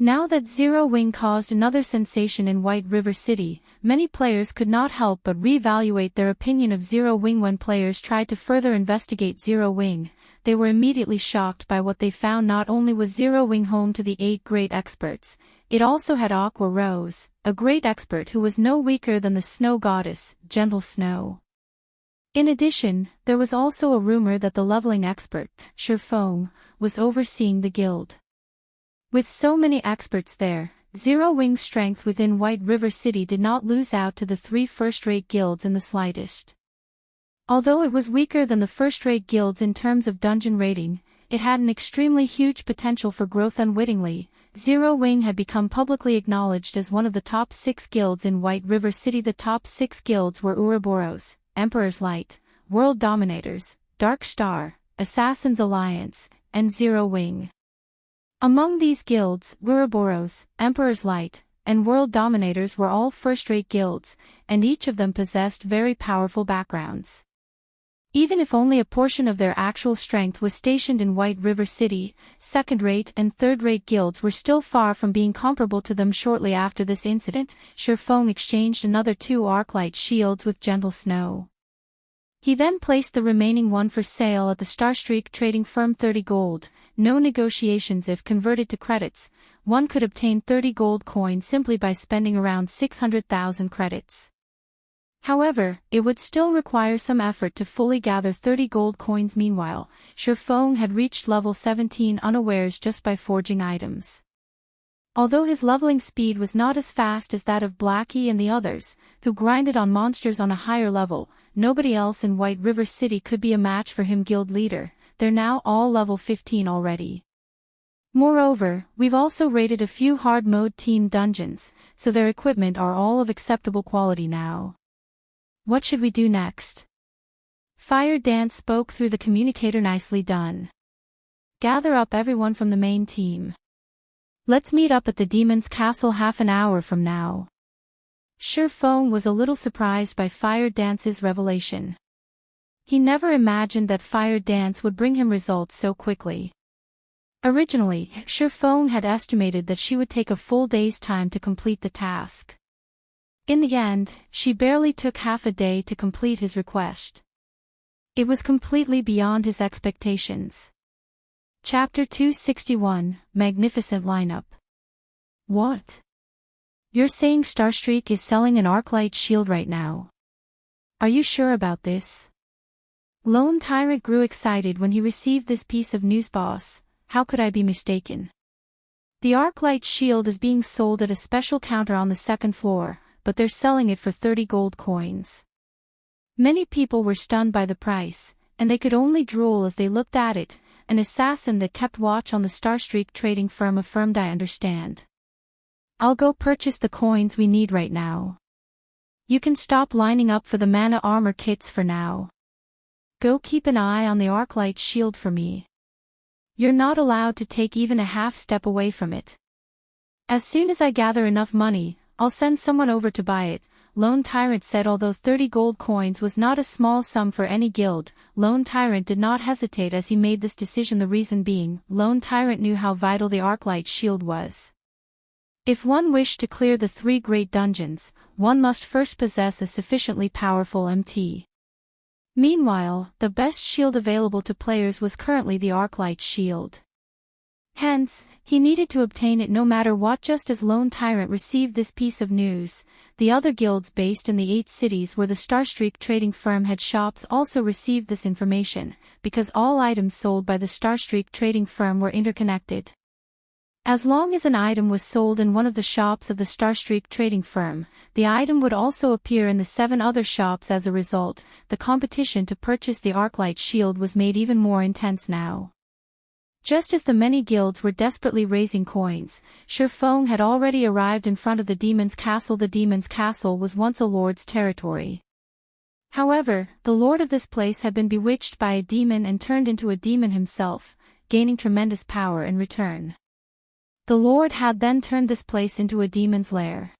S2: Now that Zero Wing caused another sensation in White River City, many players could not help but reevaluate their opinion of Zero Wing. When players tried to further investigate Zero Wing, they were immediately shocked by what they found. Not only was Zero Wing home to the 8 great experts, it also had Aqua Rose, a great expert who was no weaker than the snow goddess, Gentle Snow. In addition, there was also a rumor that the leveling expert, Shifeng, was overseeing the guild. With so many experts there, Zero Wing's strength within White River City did not lose out to the 3 first-rate guilds in the slightest. Although it was weaker than the first-rate guilds in terms of dungeon rating, it had an extremely huge potential for growth. Unwittingly, Zero Wing had become publicly acknowledged as one of the top 6 guilds in White River City. The top 6 guilds were Ouroboros, Emperor's Light, World Dominators, Dark Star, Assassin's Alliance, and Zero Wing. Among these guilds, Ouroboros, Emperor's Light, and World Dominators were all first-rate guilds, and each of them possessed very powerful backgrounds. Even if only a portion of their actual strength was stationed in White River City, second-rate and third-rate guilds were still far from being comparable to them. Shortly after this incident, Shifeng exchanged another 2 Arclight shields with Gentle Snow. He then placed the remaining one for sale at the Starstreak trading firm. 30 gold, no negotiations. If converted to credits, one could obtain 30 gold coins simply by spending around 600,000 credits. However, it would still require some effort to fully gather 30 gold coins. Meanwhile, Shifeng had reached level 17 unawares just by forging items. Although his leveling speed was not as fast as that of Blackie and the others, who grinded on monsters on a higher level, nobody else in White River City could be a match for him. Guild leader, they're now all level 15 already. Moreover, we've also raided a few hard mode team dungeons, so their equipment are all of acceptable quality now. What should we do next? Fire Dance spoke through the communicator. Nicely done. Gather up everyone from the main team. Let's meet up at the Demon's Castle half an hour from now. Shifeng was a little surprised by Fire Dance's revelation. He never imagined that Fire Dance would bring him results so quickly. Originally, Shifeng had estimated that she would take a full day's time to complete the task. In the end, she barely took half a day to complete his request. It was completely beyond his expectations. Chapter 261, Magnificent Lineup. What? You're saying Starstreak is selling an Arclight shield right now? Are you sure about this? Lone Tyrant grew excited when he received this piece of news. Boss, how could I be mistaken? The Arclight shield is being sold at a special counter on the second floor, but they're selling it for 30 gold coins. Many people were stunned by the price, and they could only drool as they looked at it. An assassin that kept watch on the Starstreak trading firm affirmed, I understand. I'll go purchase the coins we need right now. You can stop lining up for the mana armor kits for now. Go keep an eye on the Arclight shield for me. You're not allowed to take even a half step away from it. As soon as I gather enough money, I'll send someone over to buy it, Lone Tyrant said. Although 30 gold coins was not a small sum for any guild, Lone Tyrant did not hesitate as he made this decision. The reason being, Lone Tyrant knew how vital the Arclight shield was. If one wished to clear the 3 great dungeons, one must first possess a sufficiently powerful MT. Meanwhile, the best shield available to players was currently the Arclight shield. Hence, he needed to obtain it no matter what. Just as Lone Tyrant received this piece of news, the other guilds based in the 8 cities where the Starstreak trading firm had shops also received this information, because all items sold by the Starstreak trading firm were interconnected. As long as an item was sold in one of the shops of the Starstreak trading firm, the item would also appear in the 7 other shops. As a result, the competition to purchase the Arclight shield was made even more intense now. Just as the many guilds were desperately raising coins, Shifeng had already arrived in front of the Demon's Castle. The Demon's Castle was once a lord's territory. However, the lord of this place had been bewitched by a demon and turned into a demon himself, gaining tremendous power in return. The lord had then turned this place into a demon's lair.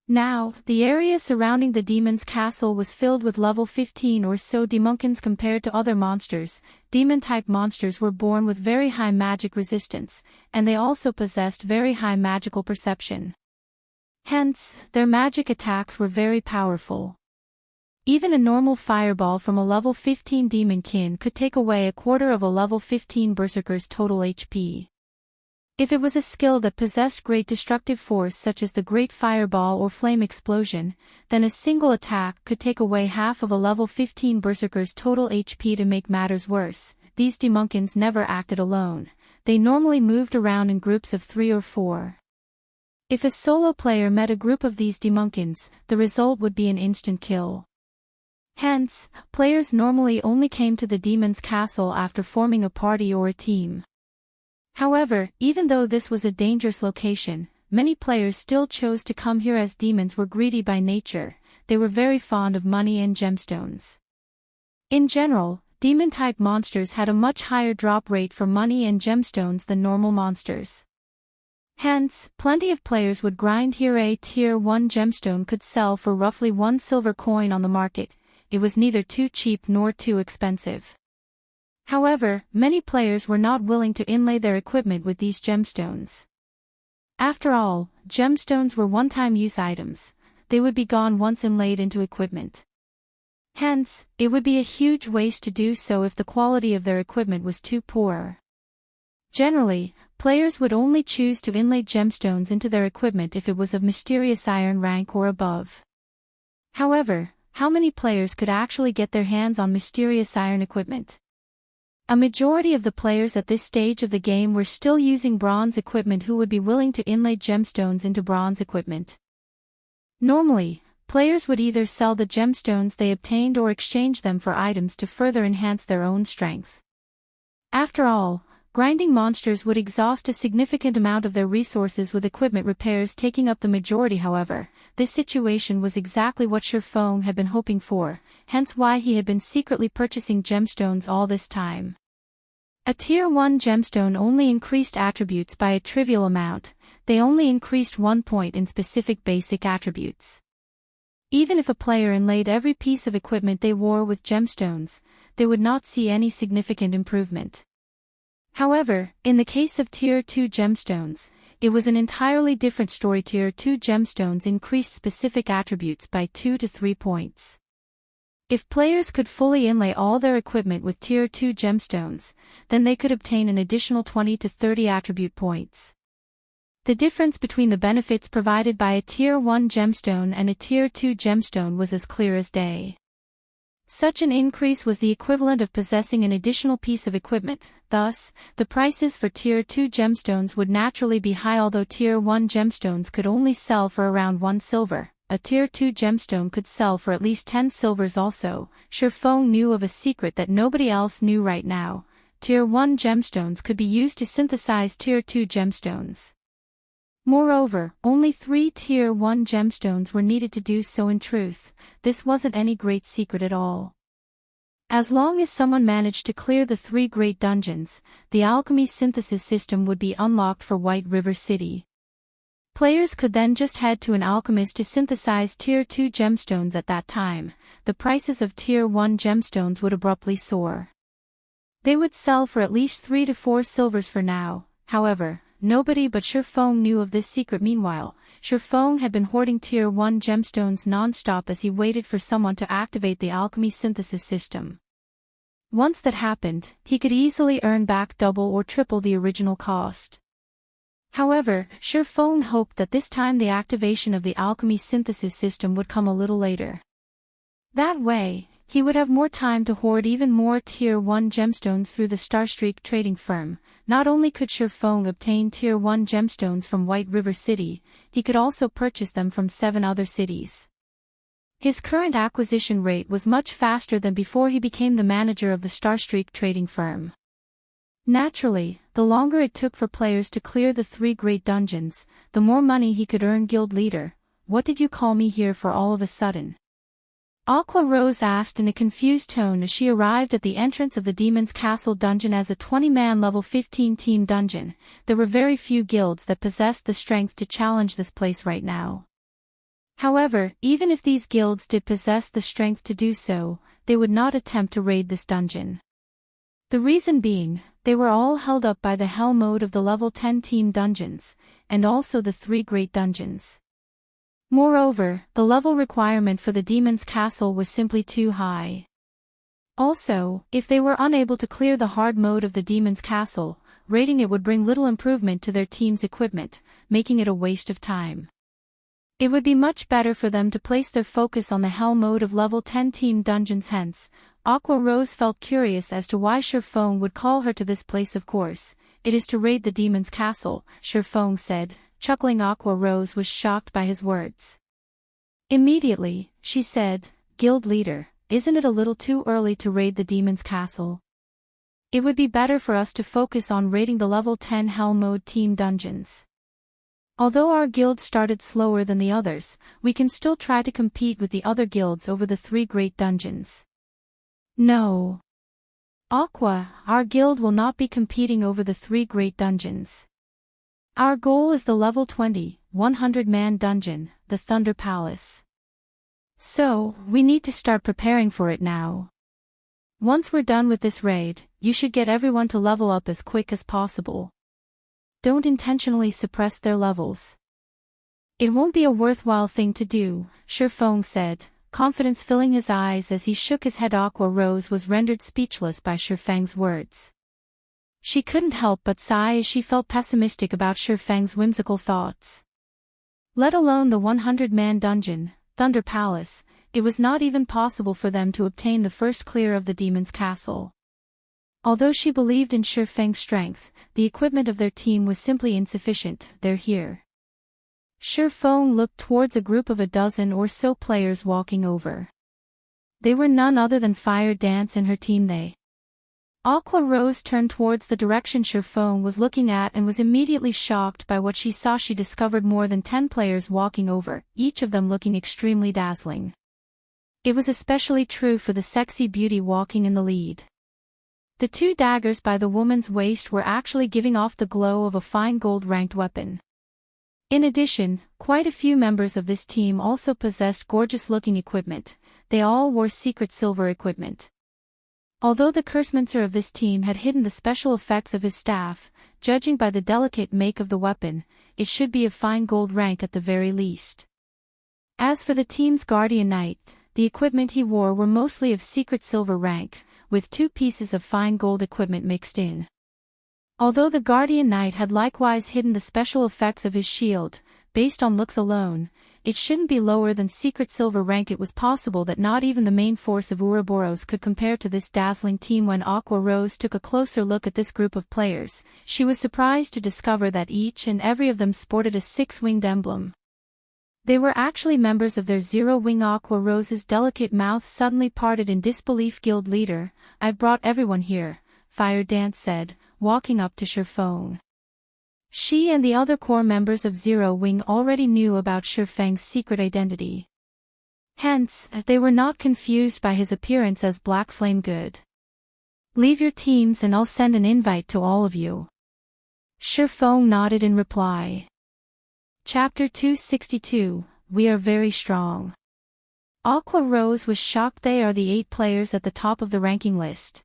S2: Now, the area surrounding the demon's castle was filled with level 15 or so demonkins. Compared to other monsters, demon-type monsters were born with very high magic resistance, and they also possessed very high magical perception. Hence, their magic attacks were very powerful. Even a normal fireball from a level 15 demonkin could take away a quarter of a level 15 berserker's total HP. If it was a skill that possessed great destructive force such as the Great Fireball or Flame Explosion, then a single attack could take away half of a level 15 berserker's total HP. To make matters worse, these demonkins never acted alone. They normally moved around in groups of 3 or 4. If a solo player met a group of these demonkins, the result would be an instant kill. Hence, players normally only came to the Demon's Castle after forming a party or a team. However, even though this was a dangerous location, many players still chose to come here as demons were greedy by nature. They were very fond of money and gemstones. In general, demon-type monsters had a much higher drop rate for money and gemstones than normal monsters. Hence, plenty of players would grind here. A tier 1 gemstone could sell for roughly 1 silver coin on the market. It was neither too cheap nor too expensive. However, many players were not willing to inlay their equipment with these gemstones. After all, gemstones were one-time use items. They would be gone once inlaid into equipment. Hence, it would be a huge waste to do so if the quality of their equipment was too poor. Generally, players would only choose to inlay gemstones into their equipment if it was of mysterious iron rank or above. However, how many players could actually get their hands on mysterious iron equipment? A majority of the players at this stage of the game were still using bronze equipment who would be willing to inlay gemstones into bronze equipment. Normally, players would either sell the gemstones they obtained or exchange them for items to further enhance their own strength. After all, grinding monsters would exhaust a significant amount of their resources with equipment repairs taking up the majority. However, this situation was exactly what Shifeng had been hoping for, hence why he had been secretly purchasing gemstones all this time. A tier 1 gemstone only increased attributes by a trivial amount. They only increased 1 point in specific basic attributes. Even if a player inlaid every piece of equipment they wore with gemstones, they would not see any significant improvement. However, in the case of tier 2 gemstones, it was an entirely different story. Tier 2 gemstones increased specific attributes by 2 to 3 points. If players could fully inlay all their equipment with Tier 2 gemstones, then they could obtain an additional 20 to 30 attribute points. The difference between the benefits provided by a Tier 1 gemstone and a Tier 2 gemstone was as clear as day. Such an increase was the equivalent of possessing an additional piece of equipment, thus, the prices for Tier 2 gemstones would naturally be high. Although Tier 1 gemstones could only sell for around 1 silver, a Tier 2 gemstone could sell for at least 10 silvers also. Shifeng knew of a secret that nobody else knew right now. Tier 1 gemstones could be used to synthesize Tier 2 gemstones. Moreover, only 3 Tier 1 gemstones were needed to do so. In truth, this wasn't any great secret at all. As long as someone managed to clear the 3 great dungeons, the alchemy synthesis system would be unlocked for White River City. Players could then just head to an alchemist to synthesize Tier 2 gemstones. At that time, the prices of Tier 1 gemstones would abruptly soar. They would sell for at least 3 to 4 silvers for now. However, nobody but Shifeng knew of this secret. Meanwhile, Shifeng had been hoarding Tier 1 gemstones non-stop as he waited for someone to activate the alchemy synthesis system. Once that happened, he could easily earn back double or triple the original cost. However, Shifeng hoped that this time the activation of the alchemy synthesis system would come a little later. That way, he would have more time to hoard even more Tier 1 gemstones through the Starstreak trading firm. Not only could Shifeng obtain Tier 1 gemstones from White River City, he could also purchase them from 7 other cities. His current acquisition rate was much faster than before he became the manager of the Starstreak trading firm. Naturally, the longer it took for players to clear the 3 great dungeons, the more money he could earn. Guild leader, what did you call me here for all of a sudden? Aqua Rose asked in a confused tone as she arrived at the entrance of the Demon's Castle dungeon. As a 20-man level 15 team dungeon, there were very few guilds that possessed the strength to challenge this place right now. However, even if these guilds did possess the strength to do so, they would not attempt to raid this dungeon. The reason being, they were all held up by the hell mode of the level 10 team dungeons, and also the 3 great dungeons. Moreover, the level requirement for the Demon's Castle was simply too high. Also, if they were unable to clear the hard mode of the Demon's Castle, raiding it would bring little improvement to their team's equipment, making it a waste of time. It would be much better for them to place their focus on the hell mode of level 10 team dungeons. Hence, Aqua Rose felt curious as to why Shifeng would call her to this place. Of course, it is to raid the Demon's Castle, Shifeng said, chuckling. Aqua Rose was shocked by his words. Immediately, she said, Guild leader, isn't it a little too early to raid the Demon's Castle? It would be better for us to focus on raiding the level 10 hell mode team dungeons. Although our guild started slower than the others, we can still try to compete with the other guilds over the 3 great dungeons. No. Aqua, our guild will not be competing over the 3 great dungeons. Our goal is the level 20, 100-man dungeon, the Thunder Palace. So, we need to start preparing for it now. Once we're done with this raid, you should get everyone to level up as quick as possible. Don't intentionally suppress their levels. It won't be a worthwhile thing to do, Shifeng said, confidence filling his eyes as he shook his head. Aqua Rose was rendered speechless by Shifeng's words. She couldn't help but sigh as she felt pessimistic about Shifeng's whimsical thoughts. Let alone the 100-man dungeon, Thunder Palace, it was not even possible for them to obtain the first clear of the Demon's Castle. Although she believed in Shifeng's strength, the equipment of their team was simply insufficient. They're here. Shifeng looked towards a group of a dozen or so players walking over. They were none other than Fire Dance and her team. Aqua Rose turned towards the direction Shifeng was looking at and was immediately shocked by what she saw. She discovered more than 10 players walking over, each of them looking extremely dazzling. It was especially true for the sexy beauty walking in the lead. The 2 daggers by the woman's waist were actually giving off the glow of a fine gold-ranked weapon. In addition, quite a few members of this team also possessed gorgeous-looking equipment. They all wore secret silver equipment. Although the cursemancer of this team had hidden the special effects of his staff, judging by the delicate make of the weapon, it should be of fine gold rank at the very least. As for the team's guardian knight, the equipment he wore were mostly of secret silver rank, with 2 pieces of fine gold equipment mixed in. Although the Guardian Knight had likewise hidden the special effects of his shield, based on looks alone, it shouldn't be lower than secret silver rank. It was possible that not even the main force of Ouroboros could compare to this dazzling team. When Aqua Rose took a closer look at this group of players, she was surprised to discover that each and every of them sported a 6-winged emblem. They were actually members of their 0-wing. Aqua Rose's delicate mouth suddenly parted in disbelief. Guild leader, I've brought everyone here, Fire Dance said, walking up to Shifeng. She and the other core members of 0-wing already knew about Shifeng's secret identity. Hence, they were not confused by his appearance as Black Flame. Good. Leave your teams and I'll send an invite to all of you. Shifeng nodded in reply. Chapter 262, We Are Very Strong. Aqua Rose was shocked. They are the 8 players at the top of the ranking list.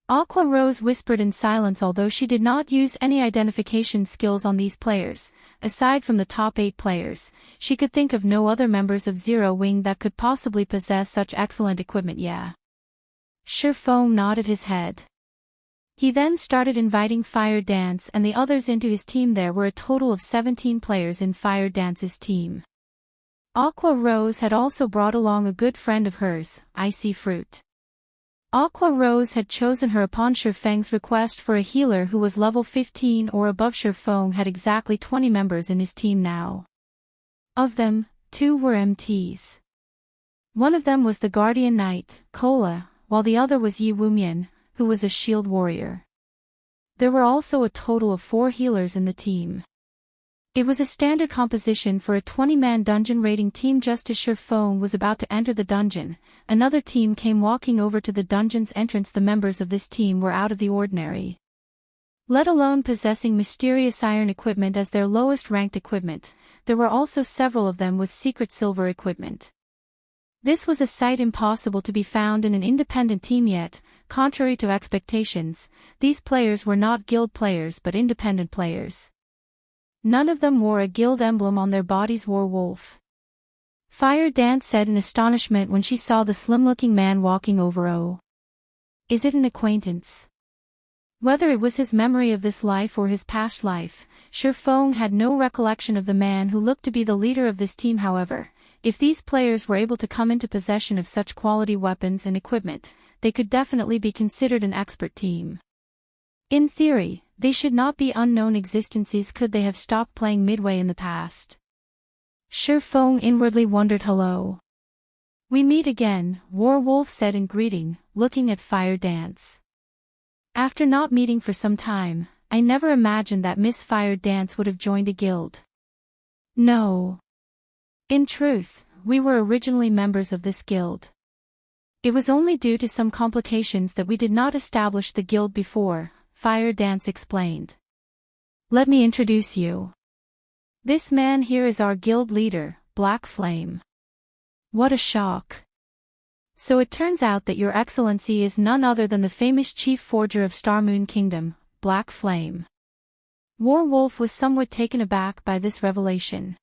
S2: Aqua Rose whispered in silence. Although she did not use any identification skills on these players, aside from the top 8 players, she could think of no other members of 0-wing that could possibly possess such excellent equipment. Yeah. Shifeng nodded his head. He then started inviting Fire Dance and the others into his team. There were a total of 17 players in Fire Dance's team. Aqua Rose had also brought along a good friend of hers, Icy Fruit. Aqua Rose had chosen her upon Shifeng's request for a healer who was level 15 or above. Shifeng had exactly 20 members in his team now. Of them, 2 were MTs. One of them was the Guardian Knight, Kola, while the other was Yi Wumian, who was a shield warrior. There were also a total of 4 healers in the team. It was a standard composition for a 20-man dungeon raiding team. Just as Shifeng was about to enter the dungeon, another team came walking over to the dungeon's entrance. The members of this team were out of the ordinary. Let alone possessing mysterious iron equipment as their lowest ranked equipment, there were also several of them with secret silver equipment. This was a sight impossible to be found in an independent team yet. Contrary to expectations, these players were not guild players but independent players. None of them wore a guild emblem on their bodies. Wolf. Fire Dance said in astonishment when she saw the slim-looking man walking over. Oh. Is it an acquaintance? Whether it was his memory of this life or his past life, Shifeng had no recollection of the man who looked to be the leader of this team. However, if these players were able to come into possession of such quality weapons and equipment, they could definitely be considered an expert team. In theory, they should not be unknown existences. Could they have stopped playing midway in the past? Shifeng inwardly wondered. Hello. We meet again, Wolf said in greeting, looking at Fire Dance. After not meeting for some time, I never imagined that Miss Fire Dance would have joined a guild. No. In truth, we were originally members of this guild. It was only due to some complications that we did not establish the guild before, Fire Dance explained. Let me introduce you. This man here is our guild leader, Black Flame. What a shock. So it turns out that your excellency is none other than the famous chief forger of Starmoon Kingdom, Black Flame. Wolf was somewhat taken aback by this revelation.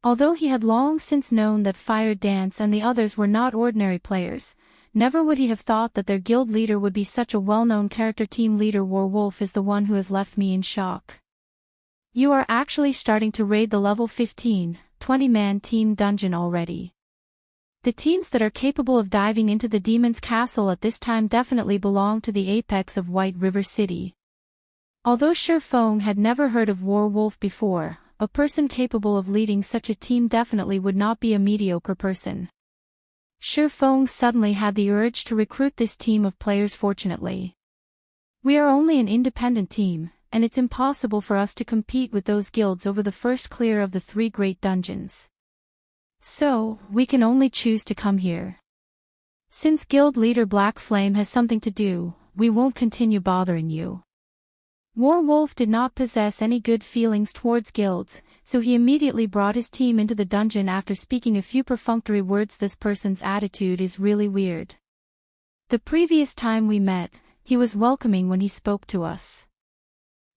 S2: Although he had long since known that Fire Dance and the others were not ordinary players, never would he have thought that their guild leader would be such a well-known character. Team leader Wolf is the one who has left me in shock. You are actually starting to raid the level 15, 20-man team dungeon already. The teams that are capable of diving into the demon's castle at this time definitely belong to the apex of White River City. Although Shifeng had never heard of Wolf before, a person capable of leading such a team definitely would not be a mediocre person. Shifeng suddenly had the urge to recruit this team of players. Fortunately, we are only an independent team, and it's impossible for us to compete with those guilds over the first clear of the 3 great dungeons. So, we can only choose to come here. Since guild leader Black Flame has something to do, we won't continue bothering you. Wolf did not possess any good feelings towards guilds, so he immediately brought his team into the dungeon after speaking a few perfunctory words. This person's attitude is really weird. The previous time we met, he was welcoming when he spoke to us.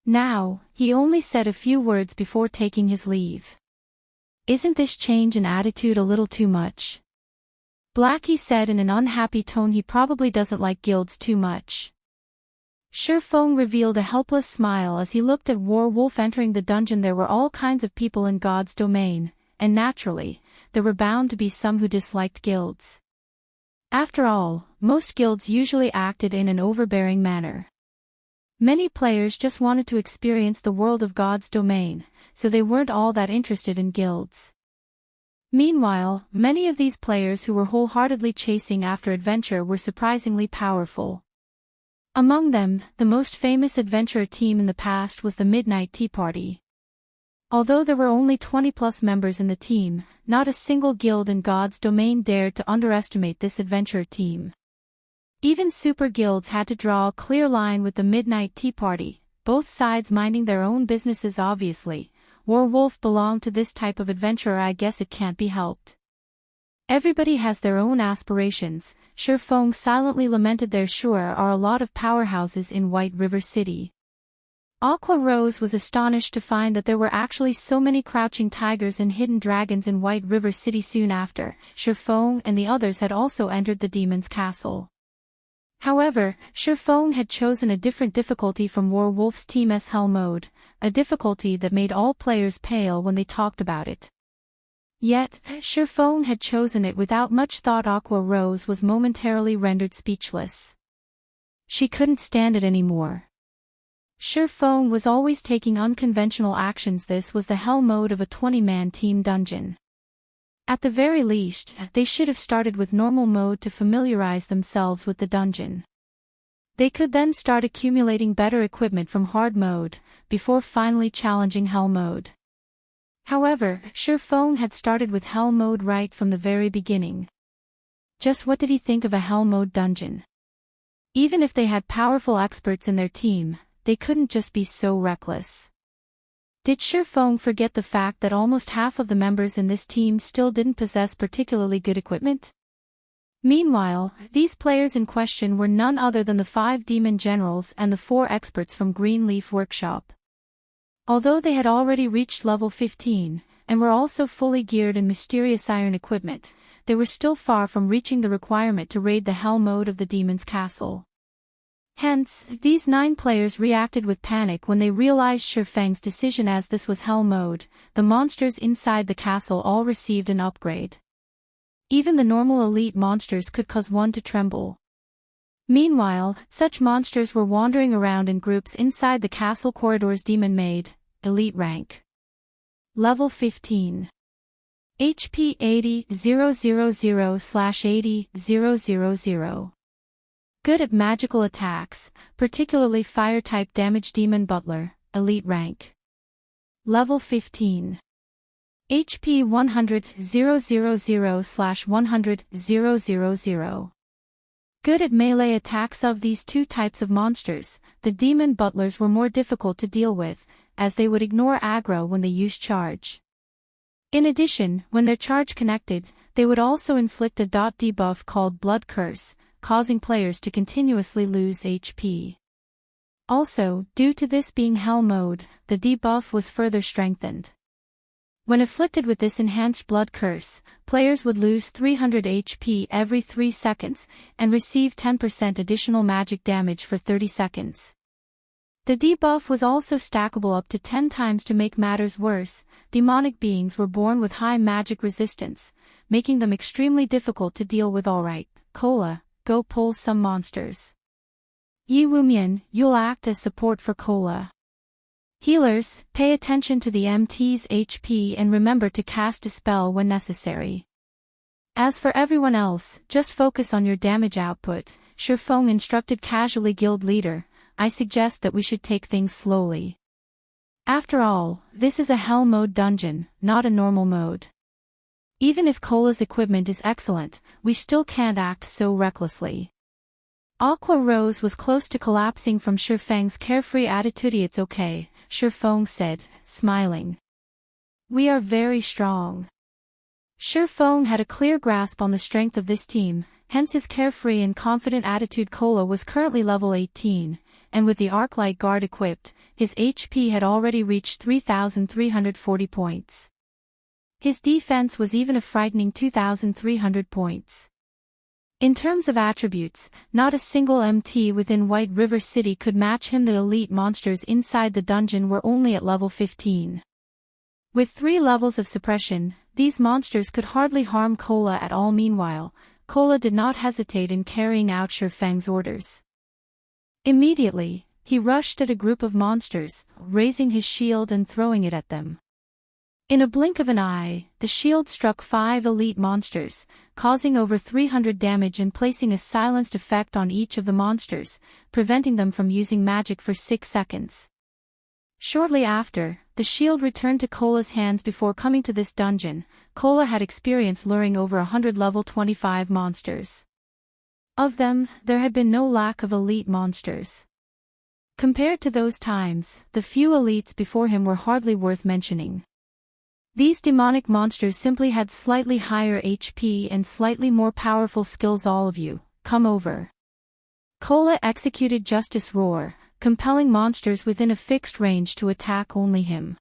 S2: Now, he only said a few words before taking his leave. Isn't this change in attitude a little too much? Blackie said in an unhappy tone. He probably doesn't like guilds too much. Shifeng revealed a helpless smile as he looked at Werewolf entering the dungeon. There were all kinds of people in God's domain, and naturally, there were bound to be some who disliked guilds. After all, most guilds usually acted in an overbearing manner. Many players just wanted to experience the world of God's domain, so they weren't all that interested in guilds. Meanwhile, many of these players who were wholeheartedly chasing after adventure were surprisingly powerful. Among them, the most famous adventurer team in the past was the Midnight Tea Party. Although there were only 20+ members in the team, not a single guild in God's domain dared to underestimate this adventurer team. Even super guilds had to draw a clear line with the Midnight Tea Party, both sides minding their own businesses obviously. Werewolf belonged to this type of adventurer. I guess it can't be helped. Everybody has their own aspirations. Shifeng silently lamented. There sure are a lot of powerhouses in White River City. Aqua Rose was astonished to find that there were actually so many crouching tigers and hidden dragons in White River City. Soon after, Shifeng and the others had also entered the demon's castle. However, Shifeng had chosen a different difficulty from Werewolf's team's Hell mode, a difficulty that made all players pale when they talked about it. Yet, Shifeng had chosen it without much thought. Aqua Rose was momentarily rendered speechless. She couldn't stand it anymore. Shifeng was always taking unconventional actions. This was the Hell mode of a 20-man team dungeon. At the very least, they should have started with normal mode to familiarize themselves with the dungeon. They could then start accumulating better equipment from hard mode, before finally challenging Hell mode. However, Shifeng had started with Hell mode right from the very beginning. Just what did he think of a Hell mode dungeon? Even if they had powerful experts in their team, they couldn't just be so reckless. Did Shifeng forget the fact that almost half of the members in this team still didn't possess particularly good equipment? Meanwhile, these players in question were none other than the 5 demon generals and the 4 experts from Greenleaf Workshop. Although they had already reached level 15, and were also fully geared in mysterious iron equipment, they were still far from reaching the requirement to raid the Hell mode of the demon's castle. Hence, these 9 players reacted with panic when they realized Shifeng's decision. As this was Hell mode, the monsters inside the castle all received an upgrade. Even the normal elite monsters could cause one to tremble. Meanwhile, such monsters were wandering around in groups inside the castle corridors. Demon Maid, elite rank. Level 15. HP 80,000/80,000. Good at magical attacks, particularly fire-type damage. Demon Butler, elite rank. Level 15. HP 100,000/100,000. Good at melee attacks. Of these 2 types of monsters, the Demon Butlers were more difficult to deal with, as they would ignore aggro when they used charge. In addition, when their charge connected, they would also inflict a debuff called Blood Curse, causing players to continuously lose HP. Also, due to this being Hell mode, the debuff was further strengthened. When afflicted with this enhanced Blood Curse, players would lose 300 HP every 3 seconds, and receive 10% additional magic damage for 30 seconds. The debuff was also stackable up to 10 times. To make matters worse, demonic beings were born with high magic resistance, making them extremely difficult to deal with. Alright, Cola, go pull some monsters. Yi Wumian, you'll act as support for Cola. Healers, pay attention to the MT's HP and remember to cast a spell when necessary. As for everyone else, just focus on your damage output. Shifeng instructed casually. Guild leader, I suggest that we should take things slowly. After all, this is a Hell mode dungeon, not a normal mode. Even if Cola's equipment is excellent, we still can't act so recklessly. Aqua Rose was close to collapsing from Shifeng's carefree attitude. It's okay, Shifeng said, smiling. We are very strong. Shifeng had a clear grasp on the strength of this team, hence his carefree and confident attitude. Cola was currently level 18, and with the Arclight Guard equipped, his HP had already reached 3,340 points. His defense was even a frightening 2,300 points. In terms of attributes, not a single MT within White River City could match him. The elite monsters inside the dungeon were only at level 15. With 3 levels of suppression, these monsters could hardly harm Cola at all. Meanwhile, Cola did not hesitate in carrying out Sure Fang's orders. Immediately, he rushed at a group of monsters, raising his shield and throwing it at them. In a blink of an eye, the shield struck 5 elite monsters, causing over 300 damage and placing a silenced effect on each of the monsters, preventing them from using magic for 6 seconds. Shortly after, the shield returned to Cola's hands. Before coming to this dungeon, Cola had experience luring over 100 level 25 monsters. Of them, there had been no lack of elite monsters. Compared to those times, the few elites before him were hardly worth mentioning. These demonic monsters simply had slightly higher HP and slightly more powerful skills. All of you, come over. Cola executed Justice Roar, compelling monsters within a fixed range to attack only him.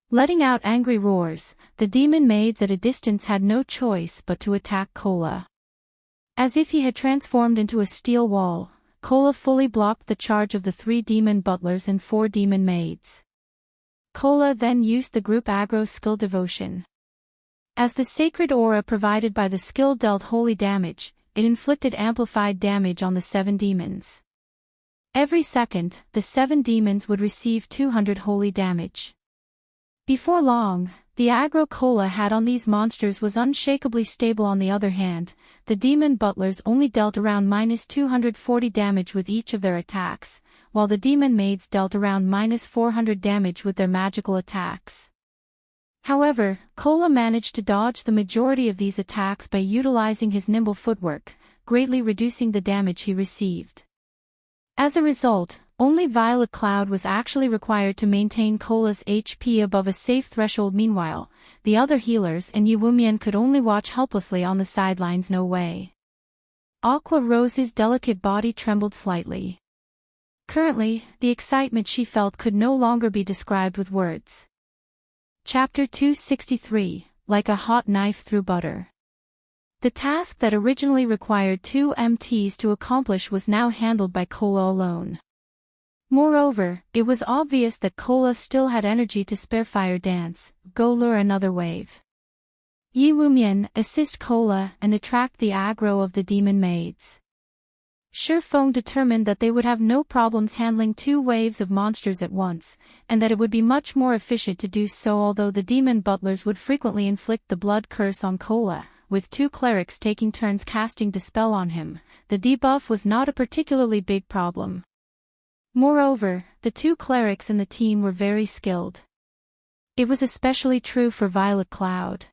S2: Letting out angry roars, the demon maids at a distance had no choice but to attack Cola. As if he had transformed into a steel wall, Cola fully blocked the charge of the 3 demon butlers and 4 demon maids. Cola then used the group aggro skill Devotion. As the sacred aura provided by the skill dealt holy damage, it inflicted amplified damage on the 7 demons. Every second, the 7 demons would receive 200 holy damage. Before long, the aggro Cola had on these monsters was unshakably stable. On the other hand, the demon butlers only dealt around -240 damage with each of their attacks, while the demon maids dealt around -400 damage with their magical attacks. However, Cola managed to dodge the majority of these attacks by utilizing his nimble footwork, greatly reducing the damage he received. As a result, only Violet Cloud was actually required to maintain Cola's HP above a safe threshold. Meanwhile, the other healers and Yuwumian could only watch helplessly on the sidelines. No way. Aqua Rose's delicate body trembled slightly. Currently, the excitement she felt could no longer be described with words. Chapter 263, Like a Hot Knife Through Butter. The task that originally required 2 MTs to accomplish was now handled by Cola alone. Moreover, it was obvious that Cola still had energy to spare. Fire Dance, go lure another wave. Yi Wumian, assist Cola and attract the aggro of the demon maids. Sure Feng determined that they would have no problems handling 2 waves of monsters at once, and that it would be much more efficient to do so. Although the demon butlers would frequently inflict the blood curse on Cola, with 2 clerics taking turns casting Dispel on him, the debuff was not a particularly big problem. Moreover, the 2 clerics in the team were very skilled. It was especially true for Violet Cloud.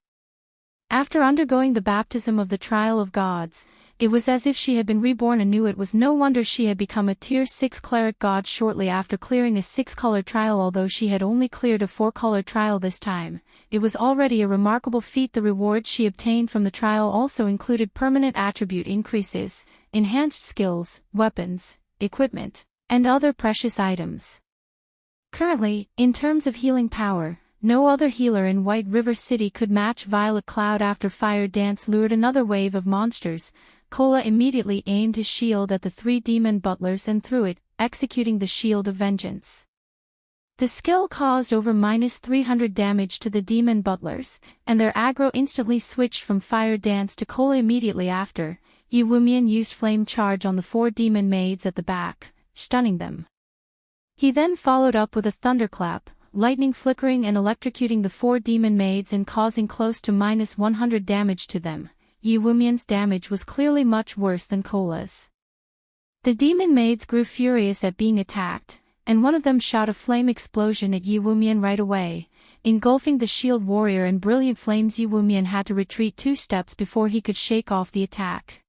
S2: After undergoing the baptism of the Trial of Gods, it was as if she had been reborn anew. It was no wonder she had become a Tier 6 cleric god shortly after clearing a 6-color trial. Although she had only cleared a 4-color trial this time, it was already a remarkable feat. The rewards she obtained from the trial also included permanent attribute increases, enhanced skills, weapons, equipment, and other precious items. Currently, in terms of healing power, no other healer in White River City could match Violet Cloud. After Fire Dance lured another wave of monsters, Cola immediately aimed his shield at the 3 demon butlers and threw it, executing the Shield of Vengeance. The skill caused over -300 damage to the demon butlers, and their aggro instantly switched from Fire Dance to Cola. Immediately after, Yi Wumian used Flame Charge on the 4 demon maids at the back, stunning them. He then followed up with a thunderclap, lightning flickering and electrocuting the 4 demon maids and causing close to -100 damage to them. Yi Wumian's damage was clearly much worse than Cola's. The demon maids grew furious at being attacked, and one of them shot a flame explosion at Yi Wumian right away, engulfing the shield warrior in brilliant flames. Yi Wumian had to retreat 2 steps before he could shake off the attack.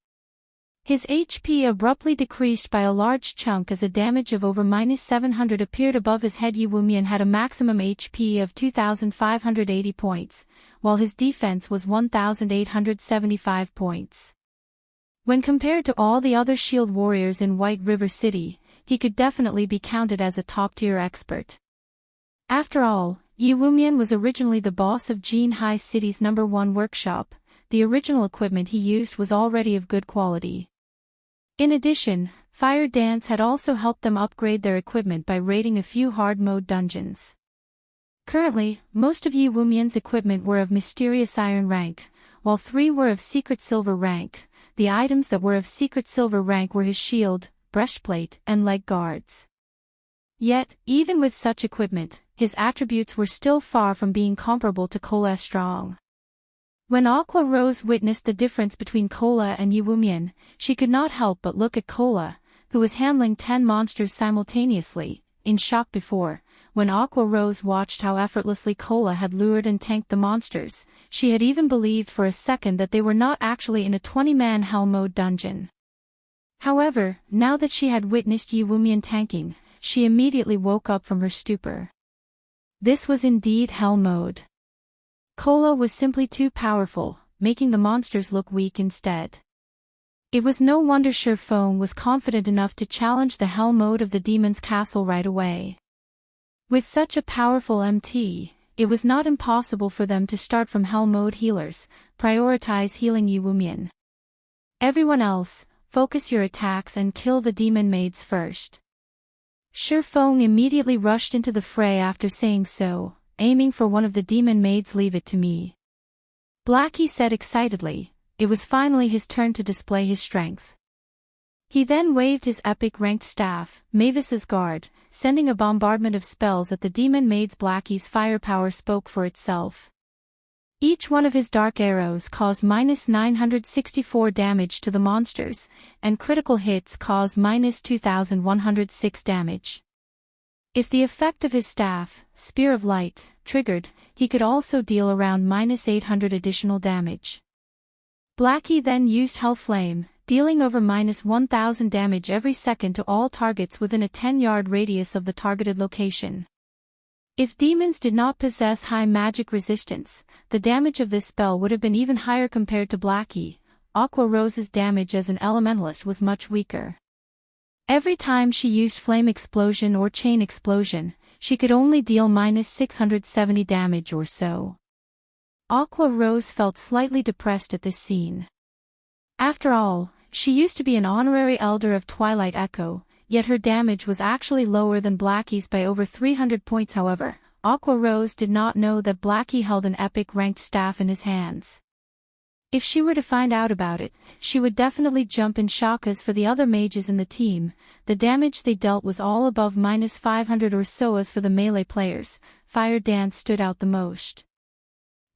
S2: His HP abruptly decreased by a large chunk as a damage of over -700 appeared above his head. Yi Wumian had a maximum HP of 2,580 points, while his defense was 1,875 points. When compared to all the other shield warriors in White River City, he could definitely be counted as a top-tier expert. After all, Yi Wumian was originally the boss of Jinhai City's #1 workshop, the original equipment he used was already of good quality. In addition, Fire Dance had also helped them upgrade their equipment by raiding a few hard mode dungeons. Currently, most of Yi Wumian's equipment were of mysterious iron rank, while 3 were of secret silver rank. The items that were of secret silver rank were his shield, breastplate, and leg guards. Yet, even with such equipment, his attributes were still far from being comparable to Cola Strong. When Aqua Rose witnessed the difference between Cola and Yi Wumian, she could not help but look at Cola, who was handling 10 monsters simultaneously, in shock before. When Aqua Rose watched how effortlessly Cola had lured and tanked the monsters, she had even believed for a second that they were not actually in a 20-man hell mode dungeon. However, now that she had witnessed Yi Wumian tanking, she immediately woke up from her stupor. This was indeed hell mode. Cola was simply too powerful, making the monsters look weak instead. It was no wonder Shifeng was confident enough to challenge the hell mode of the demon's castle right away. With such a powerful MT, it was not impossible for them to start from hell mode healers, prioritize healing Yi Wumian. Everyone else, focus your attacks and kill the demon maids first. Shifeng immediately rushed into the fray after saying so, aiming for one of the demon maids. Leave it to me. Blackie said excitedly. It was finally his turn to display his strength. He then waved his epic ranked staff, Mavis's Guard, sending a bombardment of spells at the demon maids. Blackie's firepower spoke for itself. Each one of his dark arrows caused -964 damage to the monsters, and critical hits caused -2106 damage. If the effect of his staff, Spear of Light, triggered, he could also deal around -800 additional damage. Blackie then used Hell Flame, dealing over -1000 damage every second to all targets within a 10-yard radius of the targeted location. If demons did not possess high magic resistance, the damage of this spell would have been even higher compared to Blackie. Aqua Rose's damage as an elementalist was much weaker. Every time she used Flame Explosion or Chain Explosion, she could only deal -670 damage or so. Aqua Rose felt slightly depressed at this scene. After all, she used to be an honorary elder of Twilight Echo, yet her damage was actually lower than Blackie's by over 300 points. However, Aqua Rose did not know that Blackie held an epic ranked staff in his hands. If she were to find out about it, she would definitely jump in shock. As for the other mages in the team, the damage they dealt was all above -500 or so. As for the melee players, Fire Dance stood out the most.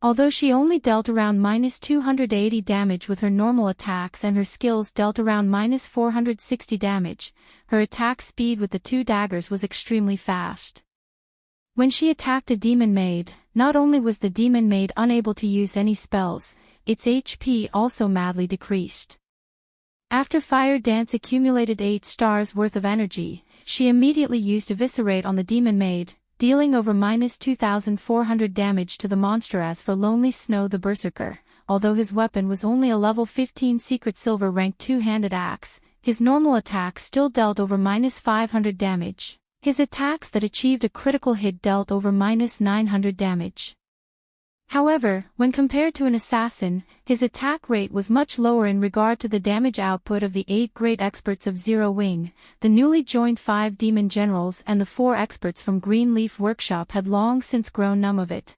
S2: Although she only dealt around -280 damage with her normal attacks and her skills dealt around -460 damage, her attack speed with the 2 daggers was extremely fast. When she attacked a demon maid, not only was the demon maid unable to use any spells, its HP also madly decreased. After Fire Dance accumulated 8 stars worth of energy, she immediately used Eviscerate on the demon maid, dealing over -2400 damage to the monster. As for Lonely Snow the Berserker, although his weapon was only a level 15 secret silver rank 2-handed axe, his normal attack still dealt over -500 damage. His attacks that achieved a critical hit dealt over -900 damage. However, when compared to an assassin, his attack rate was much lower in regard to the damage output of the 8 great experts of Zero Wing. The newly joined 5 demon generals and the 4 experts from Greenleaf Workshop had long since grown numb of it.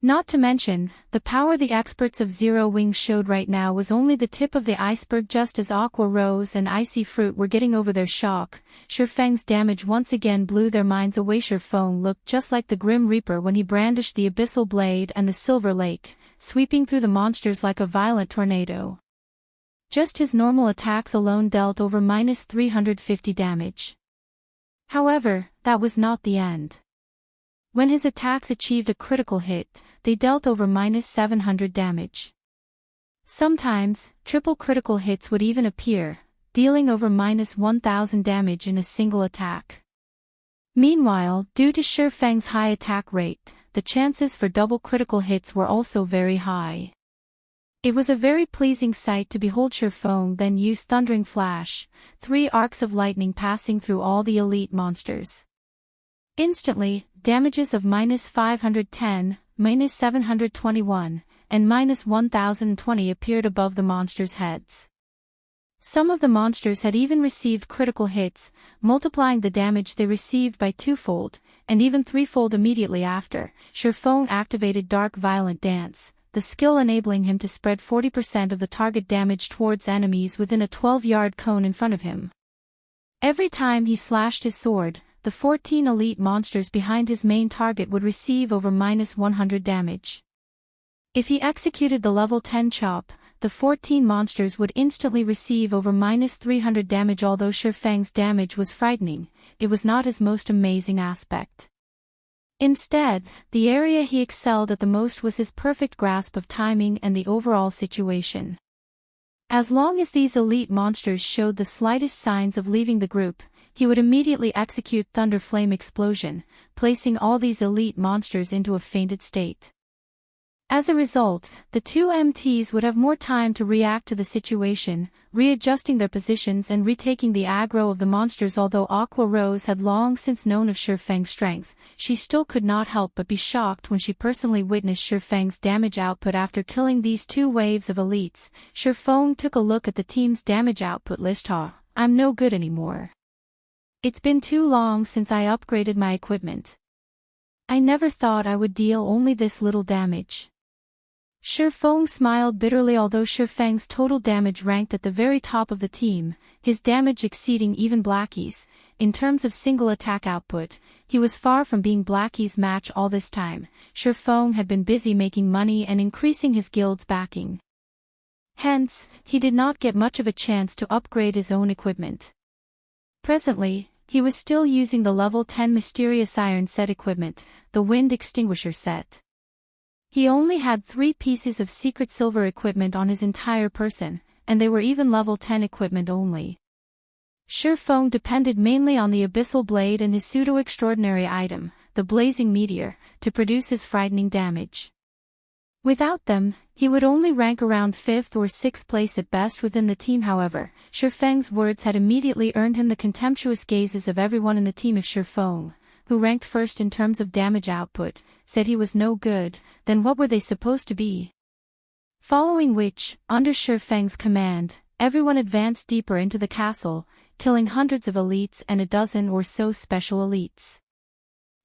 S2: Not to mention, the power the experts of Zero Wing showed right now was only the tip of the iceberg. Just as Aqua Rose and Icy Fruit were getting over their shock, Shifeng's damage once again blew their minds away. Shifeng looked just like the Grim Reaper when he brandished the Abyssal Blade and the Silver Lake, sweeping through the monsters like a violent tornado. Just his normal attacks alone dealt over -350 damage. However, that was not the end. When his attacks achieved a critical hit, they dealt over -700 damage. Sometimes, triple critical hits would even appear, dealing over -1000 damage in a single attack. Meanwhile, due to Shifeng's high attack rate, the chances for double critical hits were also very high. It was a very pleasing sight to behold Shifeng then use Thundering Flash, 3 arcs of lightning passing through all the elite monsters. Instantly, damages of -510, -721, and -1020 appeared above the monsters' heads. Some of the monsters had even received critical hits, multiplying the damage they received by twofold, and even threefold immediately after. Shifeng activated Dark Violent Dance, the skill enabling him to spread 40% of the target damage towards enemies within a 12-yard cone in front of him. Every time he slashed his sword, the 14 elite monsters behind his main target would receive over -100 damage. If he executed the level 10 chop, the 14 monsters would instantly receive over -300 damage. Although Shifeng's damage was frightening, it was not his most amazing aspect. Instead, the area he excelled at the most was his perfect grasp of timing and the overall situation. As long as these elite monsters showed the slightest signs of leaving the group, he would immediately execute Thunder Flame Explosion, placing all these elite monsters into a fainted state. As a result, the two MTs would have more time to react to the situation, readjusting their positions and retaking the aggro of the monsters. Although Aqua Rose had long since known of Shifeng's strength, she still could not help but be shocked when she personally witnessed Shifeng's damage output. After killing these two waves of elites, Shifeng took a look at the team's damage output list. I'm no good anymore. It's been too long since I upgraded my equipment. I never thought I would deal only this little damage. Shifeng smiled bitterly. Although Shifeng's total damage ranked at the very top of the team, his damage exceeding even Blackie's, in terms of single attack output, he was far from being Blackie's match. All this time, Shifeng had been busy making money and increasing his guild's backing. Hence, he did not get much of a chance to upgrade his own equipment. Presently, he was still using the level 10 Mysterious Iron set equipment, the Wind Extinguisher set. He only had 3 pieces of secret silver equipment on his entire person, and they were even level 10 equipment only. Shifeng depended mainly on the Abyssal Blade and his pseudo-extraordinary item, the Blazing Meteor, to produce his frightening damage. Without them, he would only rank around 5th or 6th place at best within the team. However, Shifeng's words had immediately earned him the contemptuous gazes of everyone in the team. If Shifeng, who ranked first in terms of damage output, said he was no good, then what were they supposed to be? Following which, under Shifeng's command, everyone advanced deeper into the castle, killing hundreds of elites and a dozen or so special elites.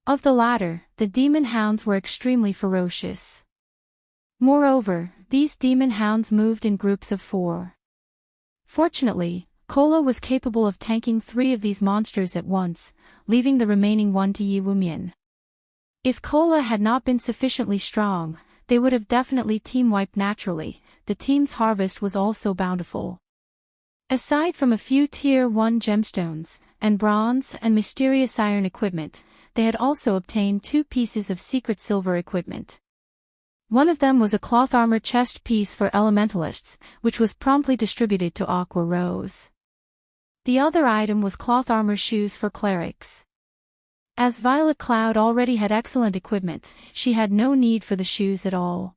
S2: Of the latter, the demon hounds were extremely ferocious. Moreover, these demon hounds moved in groups of 4. Fortunately, Kola was capable of tanking 3 of these monsters at once, leaving the remaining 1 to Yi Wumian. If Kola had not been sufficiently strong, they would have definitely team-wiped naturally. The team's harvest was also bountiful. Aside from a few Tier 1 gemstones, and bronze and mysterious iron equipment, they had also obtained 2 pieces of secret silver equipment. One of them was a cloth armor chest piece for elementalists, which was promptly distributed to Aqua Rose. The other item was cloth armor shoes for clerics. As Violet Cloud already had excellent equipment, she had no need for the shoes at all.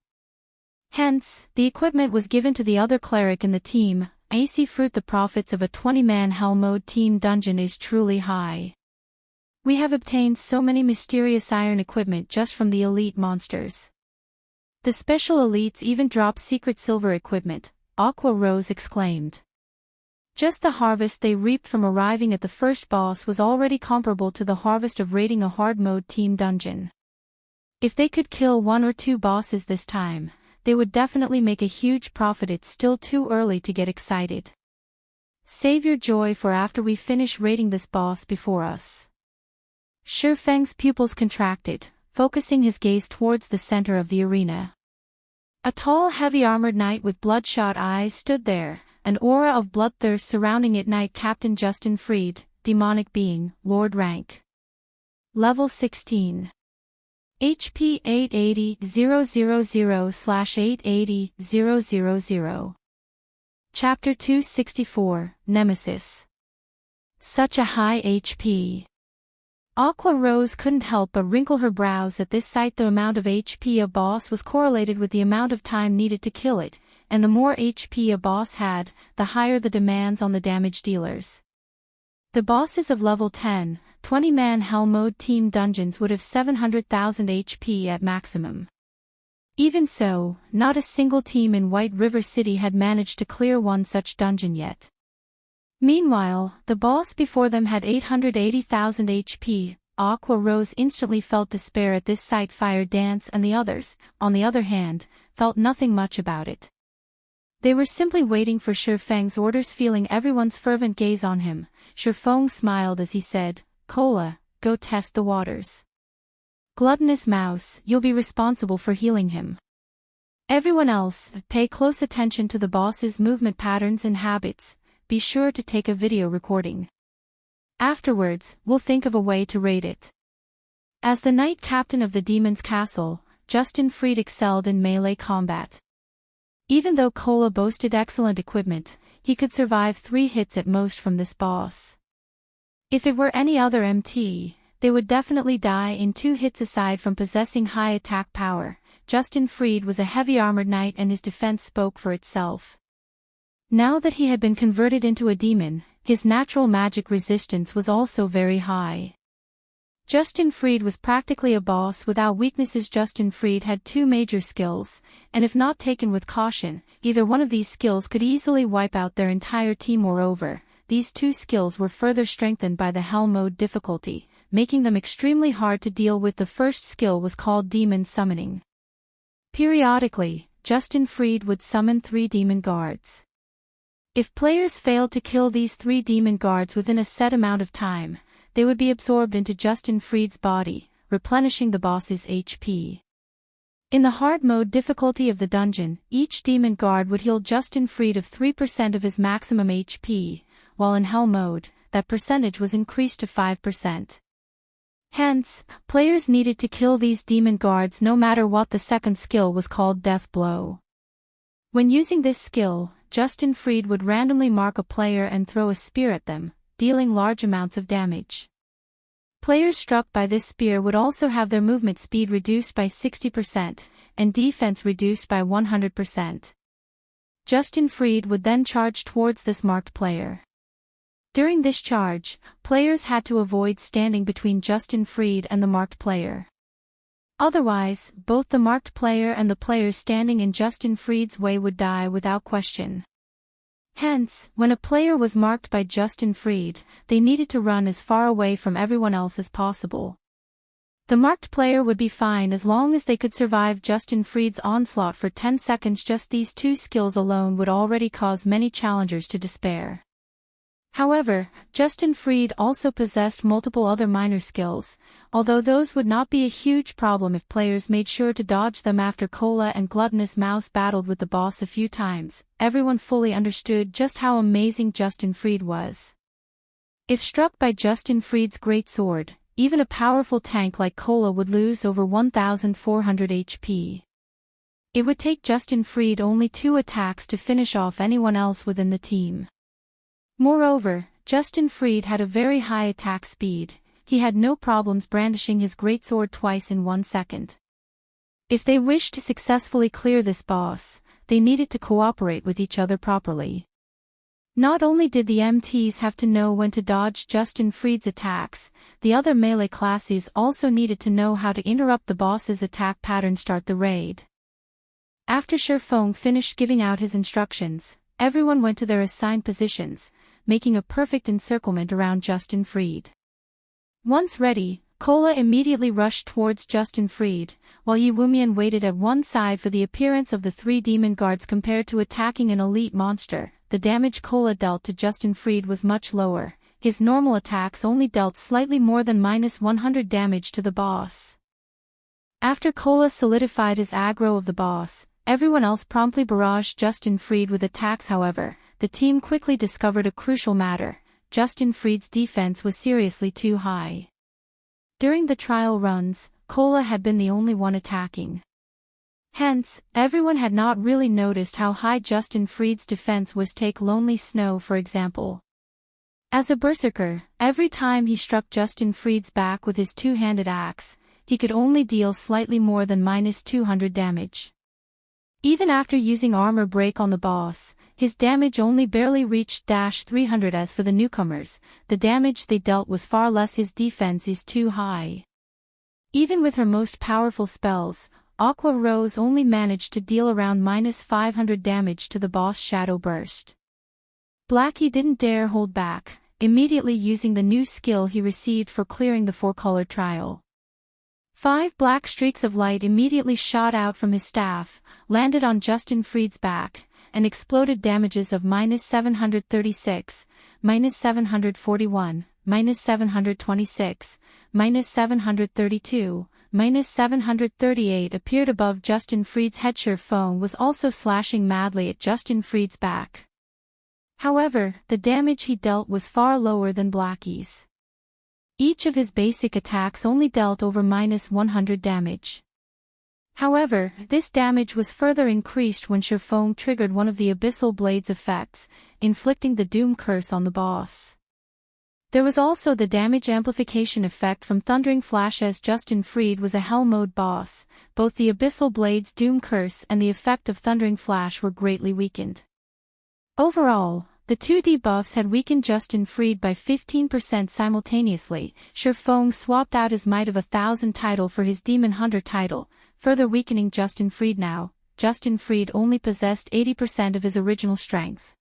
S2: Hence, the equipment was given to the other cleric in the team. Icy Fruit. The profits of a 20-man Hell Mode team dungeon is truly high. We have obtained so many mysterious iron equipment just from the elite monsters. The special elites even drop secret silver equipment, Aqua Rose exclaimed. Just the harvest they reaped from arriving at the first boss was already comparable to the harvest of raiding a hard mode team dungeon. If they could kill 1 or 2 bosses this time, they would definitely make a huge profit. It's still too early to get excited. Save your joy for after we finish raiding this boss before us. Shifeng's pupils contracted, focusing his gaze towards the center of the arena. A tall, heavy-armored knight with bloodshot eyes stood there, an aura of bloodthirst surrounding it. Knight Captain Justin Freed, demonic being, Lord rank. Level 16. HP 880,000/880,000. Chapter 264, Nemesis. Such a high HP. Aqua Rose couldn't help but wrinkle her brows at this sight. The amount of HP a boss was correlated with the amount of time needed to kill it, and the more HP a boss had, the higher the demands on the damage dealers. The bosses of level 10, 20-man Hell Mode team dungeons would have 700,000 HP at maximum. Even so, not a single team in White River City had managed to clear one such dungeon yet. Meanwhile, the boss before them had 880,000 HP. Aqua Rose instantly felt despair at this sight. Fire Dance and the others, on the other hand, felt nothing much about it. They were simply waiting for Shifeng's orders. Feeling everyone's fervent gaze on him, Shifeng smiled as he said, "Cola, go test the waters. Gluttonous Mouse, you'll be responsible for healing him. Everyone else, pay close attention to the boss's movement patterns and habits. Be sure to take a video recording. Afterwards, we'll think of a way to raid it." As the Knight Captain of the Demon's Castle, Justin Fried excelled in melee combat. Even though Cola boasted excellent equipment, he could survive 3 hits at most from this boss. If it were any other MT, they would definitely die in 2 hits. Aside from possessing high attack power, Justin Fried was a heavy armored knight and his defense spoke for itself. Now that he had been converted into a demon, his natural magic resistance was also very high. Justin Fried was practically a boss without weaknesses. Justin Fried had 2 major skills, and if not taken with caution, either one of these skills could easily wipe out their entire team. Moreover, these 2 skills were further strengthened by the Hell mode difficulty, making them extremely hard to deal with. The first skill was called Demon Summoning. Periodically, Justin Fried would summon 3 demon guards. If players failed to kill these 3 demon guards within a set amount of time, they would be absorbed into Justin Fried's body, replenishing the boss's HP. In the hard mode difficulty of the dungeon, each demon guard would heal Justin Fried of 3% of his maximum HP, while in Hell mode, that percentage was increased to 5%. Hence, players needed to kill these demon guards no matter what. The second skill was called Death Blow. When using this skill, Justin Fried would randomly mark a player and throw a spear at them, dealing large amounts of damage. Players struck by this spear would also have their movement speed reduced by 60%, and defense reduced by 100%. Justin Fried would then charge towards this marked player. During this charge, players had to avoid standing between Justin Fried and the marked player. Otherwise, both the marked player and the players standing in Justin Fried's way would die without question. Hence, when a player was marked by Justin Fried, they needed to run as far away from everyone else as possible. The marked player would be fine as long as they could survive Justin Fried's onslaught for 10 seconds. Just these 2 skills alone would already cause many challengers to despair. However, Justin Fried also possessed multiple other minor skills, although those would not be a huge problem if players made sure to dodge them. After Cola and Gluttonous Mouse battled with the boss a few times, everyone fully understood just how amazing Justin Fried was. If struck by Justin Fried's great sword, even a powerful tank like Cola would lose over 1,400 HP. It would take Justin Fried only 2 attacks to finish off anyone else within the team. Moreover, Justin Fried had a very high attack speed. He had no problems brandishing his greatsword twice in 1 second. If they wished to successfully clear this boss, they needed to cooperate with each other properly. Not only did the MTs have to know when to dodge Justin Fried's attacks, the other melee classes also needed to know how to interrupt the boss's attack pattern. Start the raid. After Shifeng finished giving out his instructions, everyone went to their assigned positions, making a perfect encirclement around Justin Fried. Once ready, Cola immediately rushed towards Justin Fried, while Yiwumian waited at one side for the appearance of the 3 demon guards. Compared to attacking an elite monster, the damage Cola dealt to Justin Fried was much lower. His normal attacks only dealt slightly more than -100 damage to the boss. After Cola solidified his aggro of the boss, everyone else promptly barraged Justin Fried with attacks. However, the team quickly discovered a crucial matter: Justin Fried's defense was seriously too high. During the trial runs, Cola had been the only one attacking. Hence, everyone had not really noticed how high Justin Fried's defense was. Take Lonely Snow for example. As a berserker, every time he struck Justin Fried's back with his 2-handed axe, he could only deal slightly more than -200 damage. Even after using armor break on the boss, his damage only barely reached -300. As for the newcomers, the damage they dealt was far less. His defense is too high. Even with her most powerful spells, Aqua Rose only managed to deal around -500 damage to the boss Shadow Burst. Blackie didn't dare hold back, immediately using the new skill he received for clearing the 4-color trial. 5 black streaks of light immediately shot out from his staff, landed on Justin Fried's back, and exploded damages of -736, -741, -726, -732, -738 appeared above Justin Fried's head. Feng was also slashing madly at Justin Fried's back. However, the damage he dealt was far lower than Blackie's. Each of his basic attacks only dealt over -100 damage. However, this damage was further increased when Feng triggered one of the Abyssal Blade's effects, inflicting the Doom Curse on the boss. There was also the damage amplification effect from Thundering Flash. As Justin Fried was a Hell mode boss, both the Abyssal Blade's Doom Curse and the effect of Thundering Flash were greatly weakened. Overall, the two debuffs had weakened Justin Fried by 15% simultaneously. Feng swapped out his Might of 1,000 title for his Demon Hunter title, further weakening Justin Fried. Now, Justin Fried only possessed 80% of his original strength.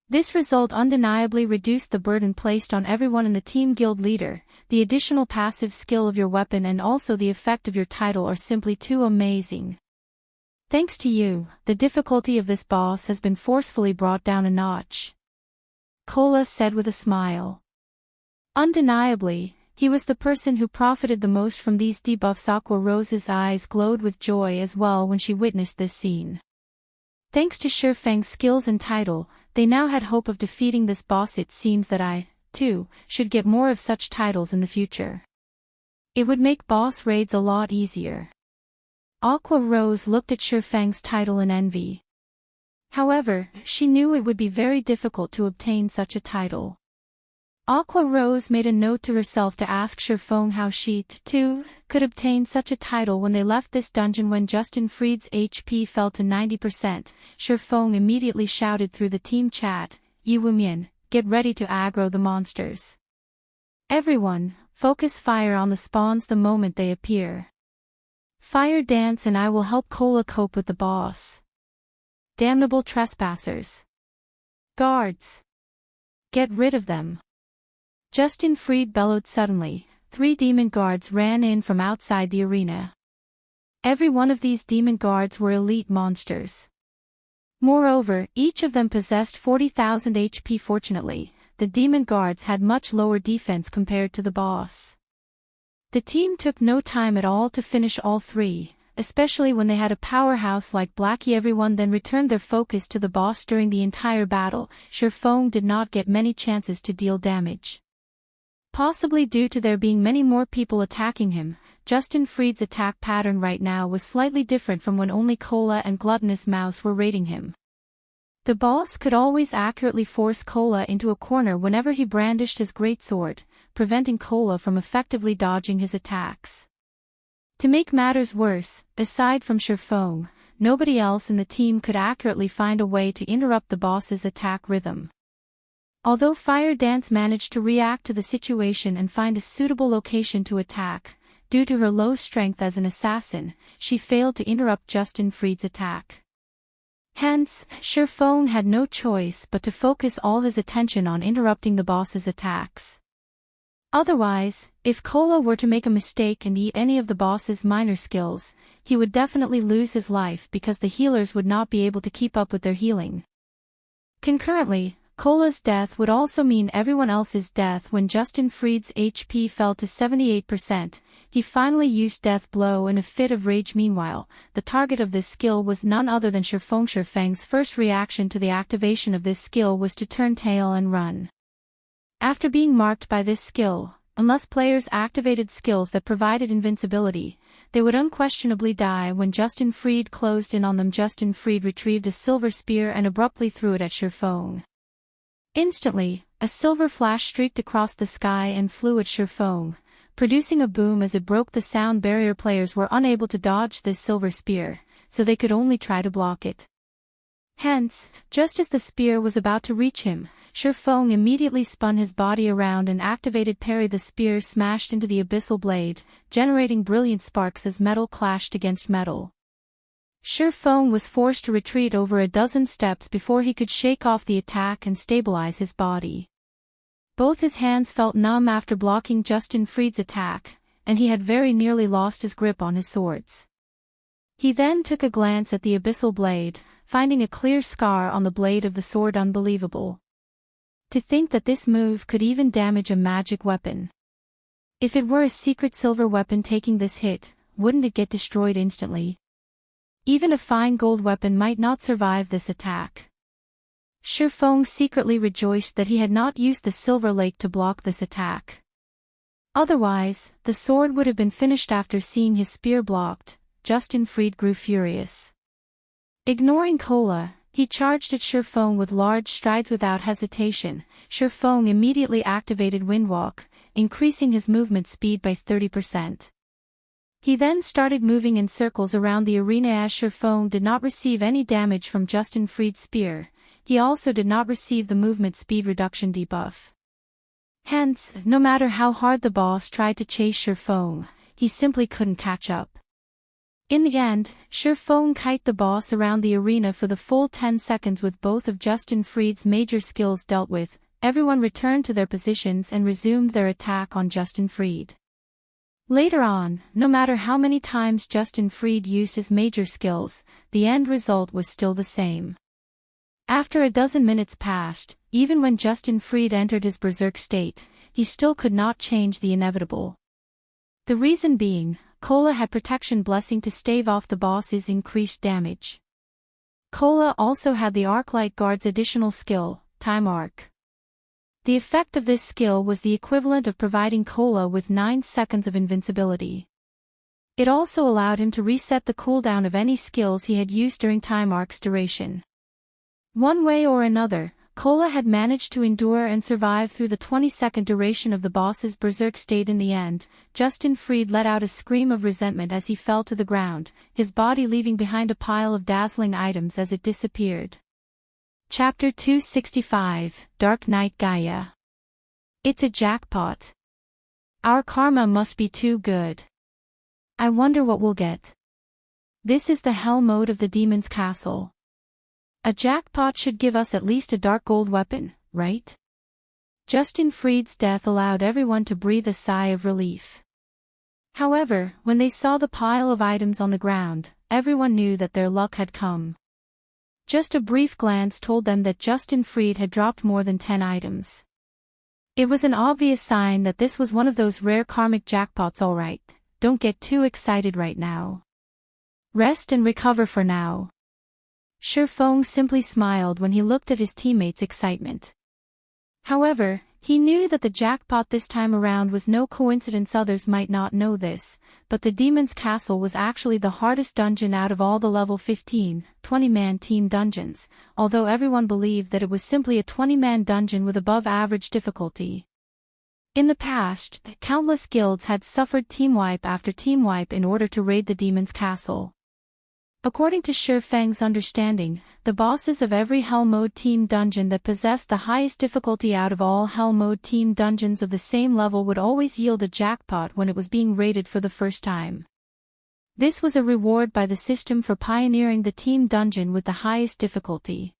S2: This result undeniably reduced the burden placed on everyone in the team. Guild leader, the additional passive skill of your weapon and also the effect of your title are simply too amazing. Thanks to you, the difficulty of this boss has been forcefully brought down a notch. Cola said with a smile. Undeniably, he was the person who profited the most from these debuffs. Aqua Rose's eyes glowed with joy as well when she witnessed this scene. Thanks to Feng's skills and title, they now had hope of defeating this boss. It seems that I, too, should get more of such titles in the future. It would make boss raids a lot easier. Aqua Rose looked at Feng's title in envy. However, she knew it would be very difficult to obtain such a title. Aqua Rose made a note to herself to ask Feng how she, too, could obtain such a title when they left this dungeon. When Justin Fried's HP fell to 90%, Feng immediately shouted through the team chat, "Yiwumian, get ready to aggro the monsters. Everyone, focus fire on the spawns the moment they appear. Fire dance and I will help Cola cope with the boss. Damnable trespassers. Guards. Get rid of them." Justin Fried bellowed suddenly. 3 demon guards ran in from outside the arena. Every one of these demon guards were elite monsters. Moreover, each of them possessed 40,000 HP. Fortunately, the demon guards had much lower defense compared to the boss. The team took no time at all to finish all 3, especially when they had a powerhouse like Blackie. Everyone then returned their focus to the boss. During the entire battle, Feng did not get many chances to deal damage. Possibly due to there being many more people attacking him, Justin Fried's attack pattern right now was slightly different from when only Cola and Gluttonous Mouse were raiding him. The boss could always accurately force Cola into a corner whenever he brandished his greatsword, preventing Cola from effectively dodging his attacks. To make matters worse, aside from Feng, nobody else in the team could accurately find a way to interrupt the boss's attack rhythm. Although Fire Dance managed to react to the situation and find a suitable location to attack, due to her low strength as an assassin, she failed to interrupt Justin Fried's attack. Hence, Feng had no choice but to focus all his attention on interrupting the boss's attacks. Otherwise, if Cola were to make a mistake and eat any of the boss's minor skills, he would definitely lose his life because the healers would not be able to keep up with their healing. Concurrently, Cola's death would also mean everyone else's death. When Justin Fried's HP fell to 78%, he finally used Death Blow in a fit of rage. Meanwhile, the target of this skill was none other than Feng. Feng's first reaction to the activation of this skill was to turn tail and run. After being marked by this skill, unless players activated skills that provided invincibility, they would unquestionably die. When Justin Fried closed in on them, Justin Fried retrieved a silver spear and abruptly threw it at Feng. Instantly, a silver flash streaked across the sky and flew at Feng, producing a boom as it broke the sound barrier. Players were unable to dodge this silver spear, so they could only try to block it. Hence, just as the spear was about to reach him, Feng immediately spun his body around and activated parry. The spear smashed into the abyssal blade, generating brilliant sparks as metal clashed against metal. Feng was forced to retreat over a dozen steps before he could shake off the attack and stabilize his body. Both his hands felt numb after blocking Justin Fried's attack, and he had very nearly lost his grip on his swords. He then took a glance at the abyssal blade, finding a clear scar on the blade of the sword unbelievable. To think that this move could even damage a magic weapon. If it were a secret silver weapon taking this hit, wouldn't it get destroyed instantly? Even a fine gold weapon might not survive this attack. Feng secretly rejoiced that he had not used the silver lake to block this attack. Otherwise, the sword would have been finished. After seeing his spear blocked, Justin Fried grew furious. Ignoring Cola, he charged at Feng with large strides without hesitation. Feng immediately activated Windwalk, increasing his movement speed by 30%. He then started moving in circles around the arena. As Feng did not receive any damage from Justin Fried's spear, he also did not receive the movement speed reduction debuff. Hence, no matter how hard the boss tried to chase Feng, he simply couldn't catch up. In the end, Feng kited the boss around the arena for the full 10 seconds. With both of Justin Fried's major skills dealt with, everyone returned to their positions and resumed their attack on Justin Fried. Later on, no matter how many times Justin Fried used his major skills, the end result was still the same. After a dozen minutes passed, even when Justin Fried entered his berserk state, he still could not change the inevitable. The reason being, Cola had protection blessing to stave off the boss's increased damage. Cola also had the Arclight Guard's additional skill, Time Arc. The effect of this skill was the equivalent of providing Cola with 9 seconds of invincibility. It also allowed him to reset the cooldown of any skills he had used during Time Arc's duration. One way or another, Cola had managed to endure and survive through the 20-second duration of the boss's berserk state. In the end, Justin Fried let out a scream of resentment as he fell to the ground, his body leaving behind a pile of dazzling items as it disappeared. Chapter 265, Dark Knight Gaia. It's a jackpot. Our karma must be too good. I wonder what we'll get. This is the hell mode of the demon's castle. A jackpot should give us at least a dark gold weapon, right? Justin Fried's death allowed everyone to breathe a sigh of relief. However, when they saw the pile of items on the ground, everyone knew that their luck had come. Just a brief glance told them that Justin Fried had dropped more than 10 items. It was an obvious sign that this was one of those rare karmic jackpots. Alright, don't get too excited right now. Rest and recover for now. Feng simply smiled when he looked at his teammates' excitement. However, he knew that the jackpot this time around was no coincidence. Others might not know this, but the demon's castle was actually the hardest dungeon out of all the level 15, 20-man team dungeons, although everyone believed that it was simply a 20-man dungeon with above-average difficulty. In the past, countless guilds had suffered team wipe after team wipe in order to raid the demon's castle. According to Feng's understanding, the bosses of every Hell Mode team dungeon that possessed the highest difficulty out of all Hell Mode team dungeons of the same level would always yield a jackpot when it was being raided for the first time. This was a reward by the system for pioneering the team dungeon with the highest difficulty.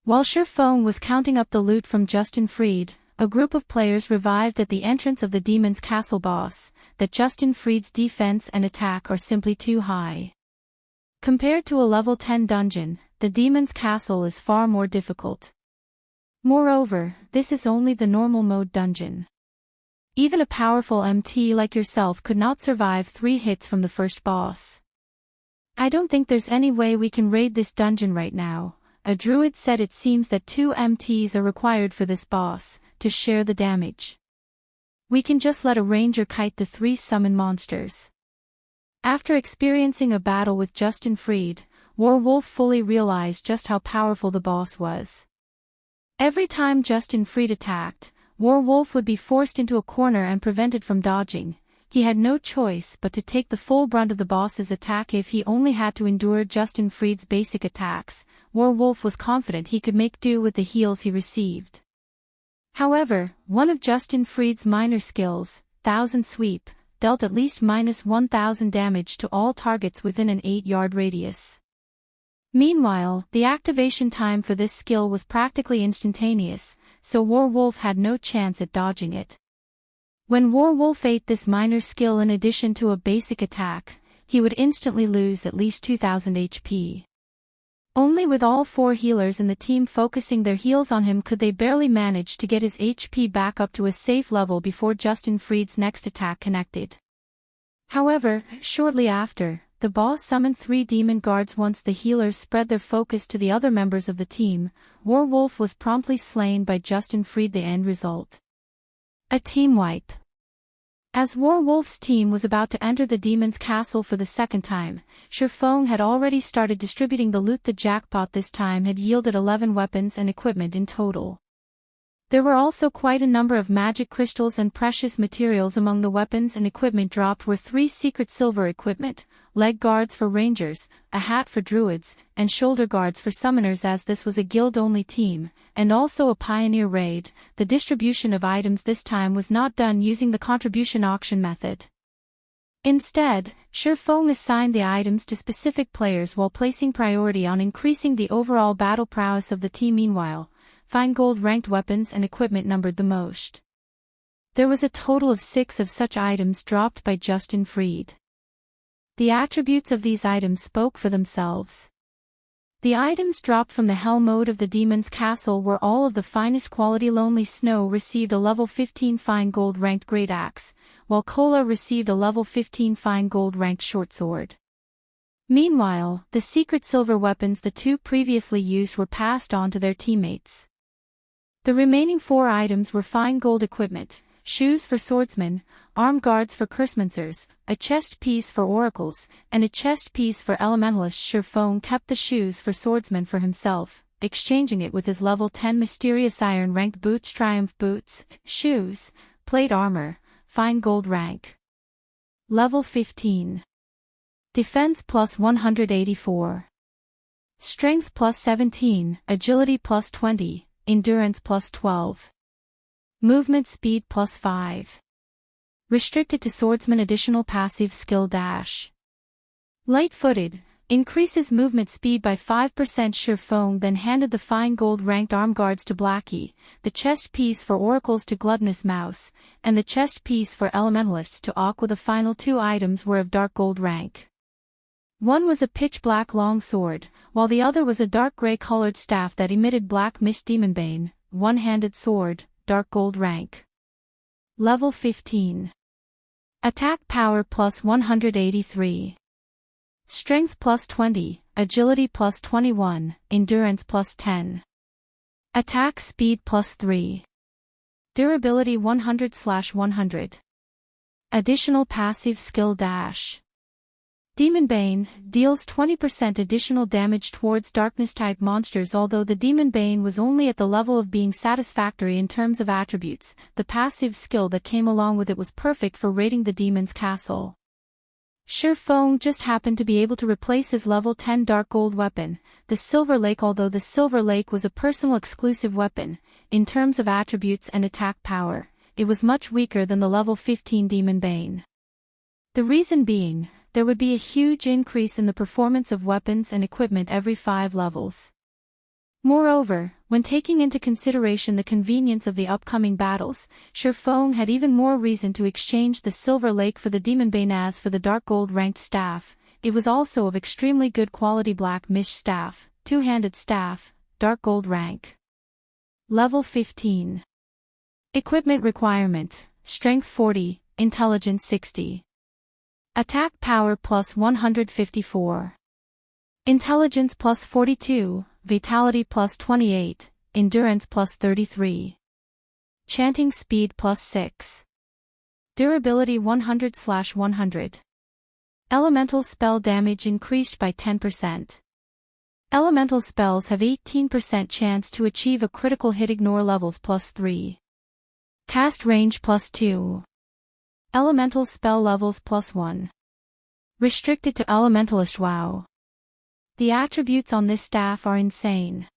S2: While Feng was counting up the loot from Justin Fried, a group of players revived at the entrance of the demon's castle boss, that Justin Fried's defense and attack are simply too high. Compared to a level 10 dungeon, the demon's castle is far more difficult. Moreover, this is only the normal mode dungeon. Even a powerful MT like yourself could not survive 3 hits from the first boss. I don't think there's any way we can raid this dungeon right now, a druid said. It seems that 2 MTs are required for this boss, to share the damage. We can just let a ranger kite the 3 summon monsters. After experiencing a battle with Justin Fried, Warwolf fully realized just how powerful the boss was. Every time Justin Fried attacked, Warwolf would be forced into a corner and prevented from dodging. he had no choice but to take the full brunt of the boss's attack if he only had to endure Justin Fried's basic attacks. Werewolf was confident he could make do with the heals he received. However, one of Justin Fried's minor skills, Thousand Sweep, dealt at least -1000 damage to all targets within an 8-yard radius. Meanwhile, the activation time for this skill was practically instantaneous, so Werewolf had no chance at dodging it. When Werewolf ate this minor skill in addition to a basic attack, he would instantly lose at least 2000 HP. Only with all 4 healers in the team focusing their heals on him could they barely manage to get his HP back up to a safe level before Justin Fried's next attack connected. However, shortly after, the boss summoned 3 demon guards. Once the healers spread their focus to the other members of the team, Werewolf was promptly slain by Justin Fried. The end result: a team wipe. As Werewolf's team was about to enter the demon's castle for the second time, Shifeng had already started distributing the loot. The jackpot this time had yielded 11 weapons and equipment in total. There were also quite a number of magic crystals and precious materials. Among the weapons and equipment dropped were 3 secret silver equipment, leg guards for rangers, a hat for druids, and shoulder guards for summoners. As this was a guild-only team, and also a pioneer raid, the distribution of items this time was not done using the contribution auction method. Instead, Shifeng assigned the items to specific players while placing priority on increasing the overall battle prowess of the team. Meanwhile, fine gold ranked weapons and equipment numbered the most. There was a total of 6 of such items dropped by Justin Fried. The attributes of these items spoke for themselves. The items dropped from the hell mode of the demon's castle were all of the finest quality. Lonely Snow received a level 15 fine gold ranked great axe, while Cola received a level 15 fine gold ranked short sword. Meanwhile, the secret silver weapons the 2 previously used were passed on to their teammates. The remaining 4 items were fine gold equipment, shoes for swordsmen, arm guards for cursemancers, a chest piece for oracles, and a chest piece for elementalists. Shifeng kept the shoes for swordsmen for himself, exchanging it with his level 10 mysterious iron ranked boots. Triumph boots, shoes, plate armor, fine gold rank. Level 15. Defense plus 184. Strength plus 17, agility plus 20. Endurance plus 12. Movement speed plus 5. Restricted to swordsman. Additional passive skill dash. Light-footed, increases movement speed by 5%. Shifeng then handed the fine gold ranked arm guards to Blackie, the chest piece for oracles to Gluttonous Mouse, and the chest piece for elementalists to Aqua. The final 2 items were of dark gold rank. One was a pitch-black long sword, while the other was a dark gray-colored staff that emitted black mist. Demonbane, one-handed sword, dark gold rank. Level 15. Attack power plus 183. Strength plus 20, agility plus 21, endurance plus 10. Attack speed plus 3. Durability 100/100. Additional passive skill dash. Demonbane deals 20% additional damage towards darkness-type monsters. Although the Demonbane was only at the level of being satisfactory in terms of attributes, the passive skill that came along with it was perfect for raiding the demon's castle. Shifeng just happened to be able to replace his level 10 dark gold weapon, the Silver Lake. Although the Silver Lake was a personal exclusive weapon, in terms of attributes and attack power, it was much weaker than the level 15 Demonbane. The reason being, there would be a huge increase in the performance of weapons and equipment every 5 levels. Moreover, when taking into consideration the convenience of the upcoming battles, Shifeng had even more reason to exchange the Silver Lake for the Demonbane. As for the dark gold ranked staff, it was also of extremely good quality. Black Mist staff, 2-handed staff, dark gold rank. Level 15. Equipment requirement: Strength 40, Intelligence 60. Attack power plus 154. Intelligence plus 42, Vitality plus 28, Endurance plus 33. Chanting speed plus 6. Durability 100/100. Elemental spell damage increased by 10%. Elemental spells have 18% chance to achieve a critical hit. Ignore levels plus 3. Cast range plus 2. Elemental spell levels +1. Restricted to Elementalist. Wow. The attributes on this staff are insane.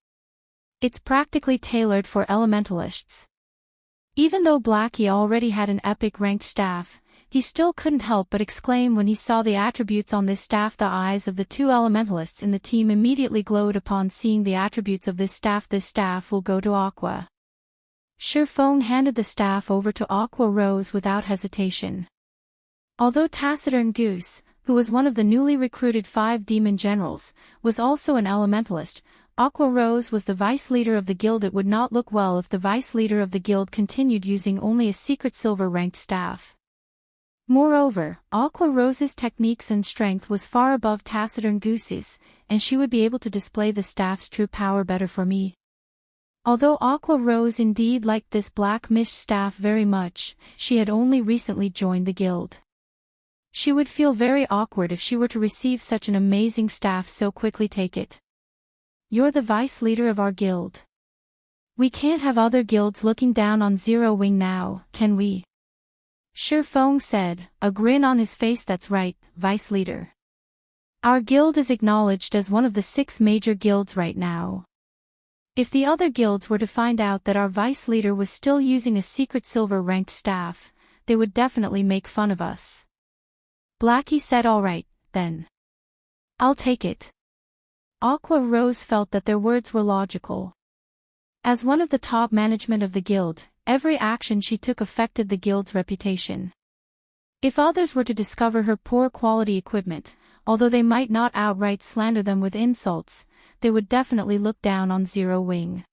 S2: It's practically tailored for Elementalists. Even though Blackie already had an epic ranked staff, he still couldn't help but exclaim when he saw the attributes on this staff. The eyes of the two Elementalists in the team immediately glowed upon seeing the attributes of this staff. This staff will go to Aqua. Shifeng handed the staff over to Aqua Rose without hesitation. Although Taciturn Goose, who was one of the newly recruited 5 demon generals, was also an elementalist, Aqua Rose was the vice leader of the guild. It would not look well if the vice leader of the guild continued using only a secret silver ranked staff. Moreover, Aqua Rose's techniques and strength was far above Taciturn Goose's, and she would be able to display the staff's true power better for me. Although Aqua Rose indeed liked this black mist staff very much, she had only recently joined the guild. She would feel very awkward if she were to receive such an amazing staff so quickly. Take it. You're the vice leader of our guild. We can't have other guilds looking down on Zero Wing now, can we? Shifeng said, a grin on his face. That's right, vice leader. Our guild is acknowledged as one of the 6 major guilds right now. If the other guilds were to find out that our vice leader was still using a secret silver ranked staff, they would definitely make fun of us. Blackie said, all right, then. I'll take it. Aqua Rose felt that their words were logical. As one of the top management of the guild, every action she took affected the guild's reputation. If others were to discover her poor quality equipment, although they might not outright slander them with insults, they would definitely look down on Zero Wing.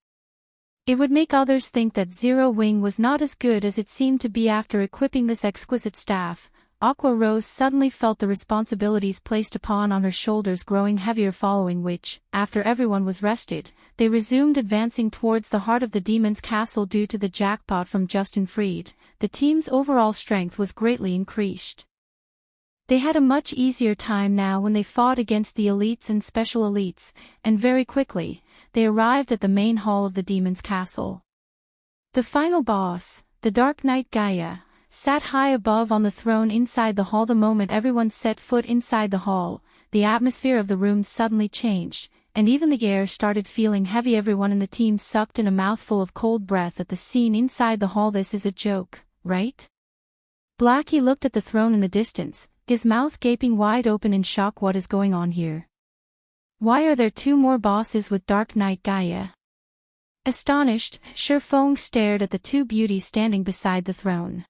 S2: It would make others think that Zero Wing was not as good as it seemed to be. After equipping this exquisite staff, Aqua Rose suddenly felt the responsibilities placed upon her shoulders growing heavier, following which, after everyone was rested, they resumed advancing towards the heart of the demon's castle. Due to the jackpot from Justin Freed, the team's overall strength was greatly increased. They had a much easier time now when they fought against the elites and special elites, and very quickly, they arrived at the main hall of the demon's castle. The final boss, the Dark Knight Gaia, sat high above on the throne inside the hall. The moment everyone set foot inside the hall, the atmosphere of the room suddenly changed, and even the air started feeling heavy. Everyone in the team sucked in a mouthful of cold breath at the scene inside the hall. This is a joke, right? Blackie looked at the throne in the distance, his mouth gaping wide open in shock. What is going on here? Why are there 2 more bosses with Dark Knight Gaia? Astonished, Shifeng stared at the 2 beauties standing beside the throne.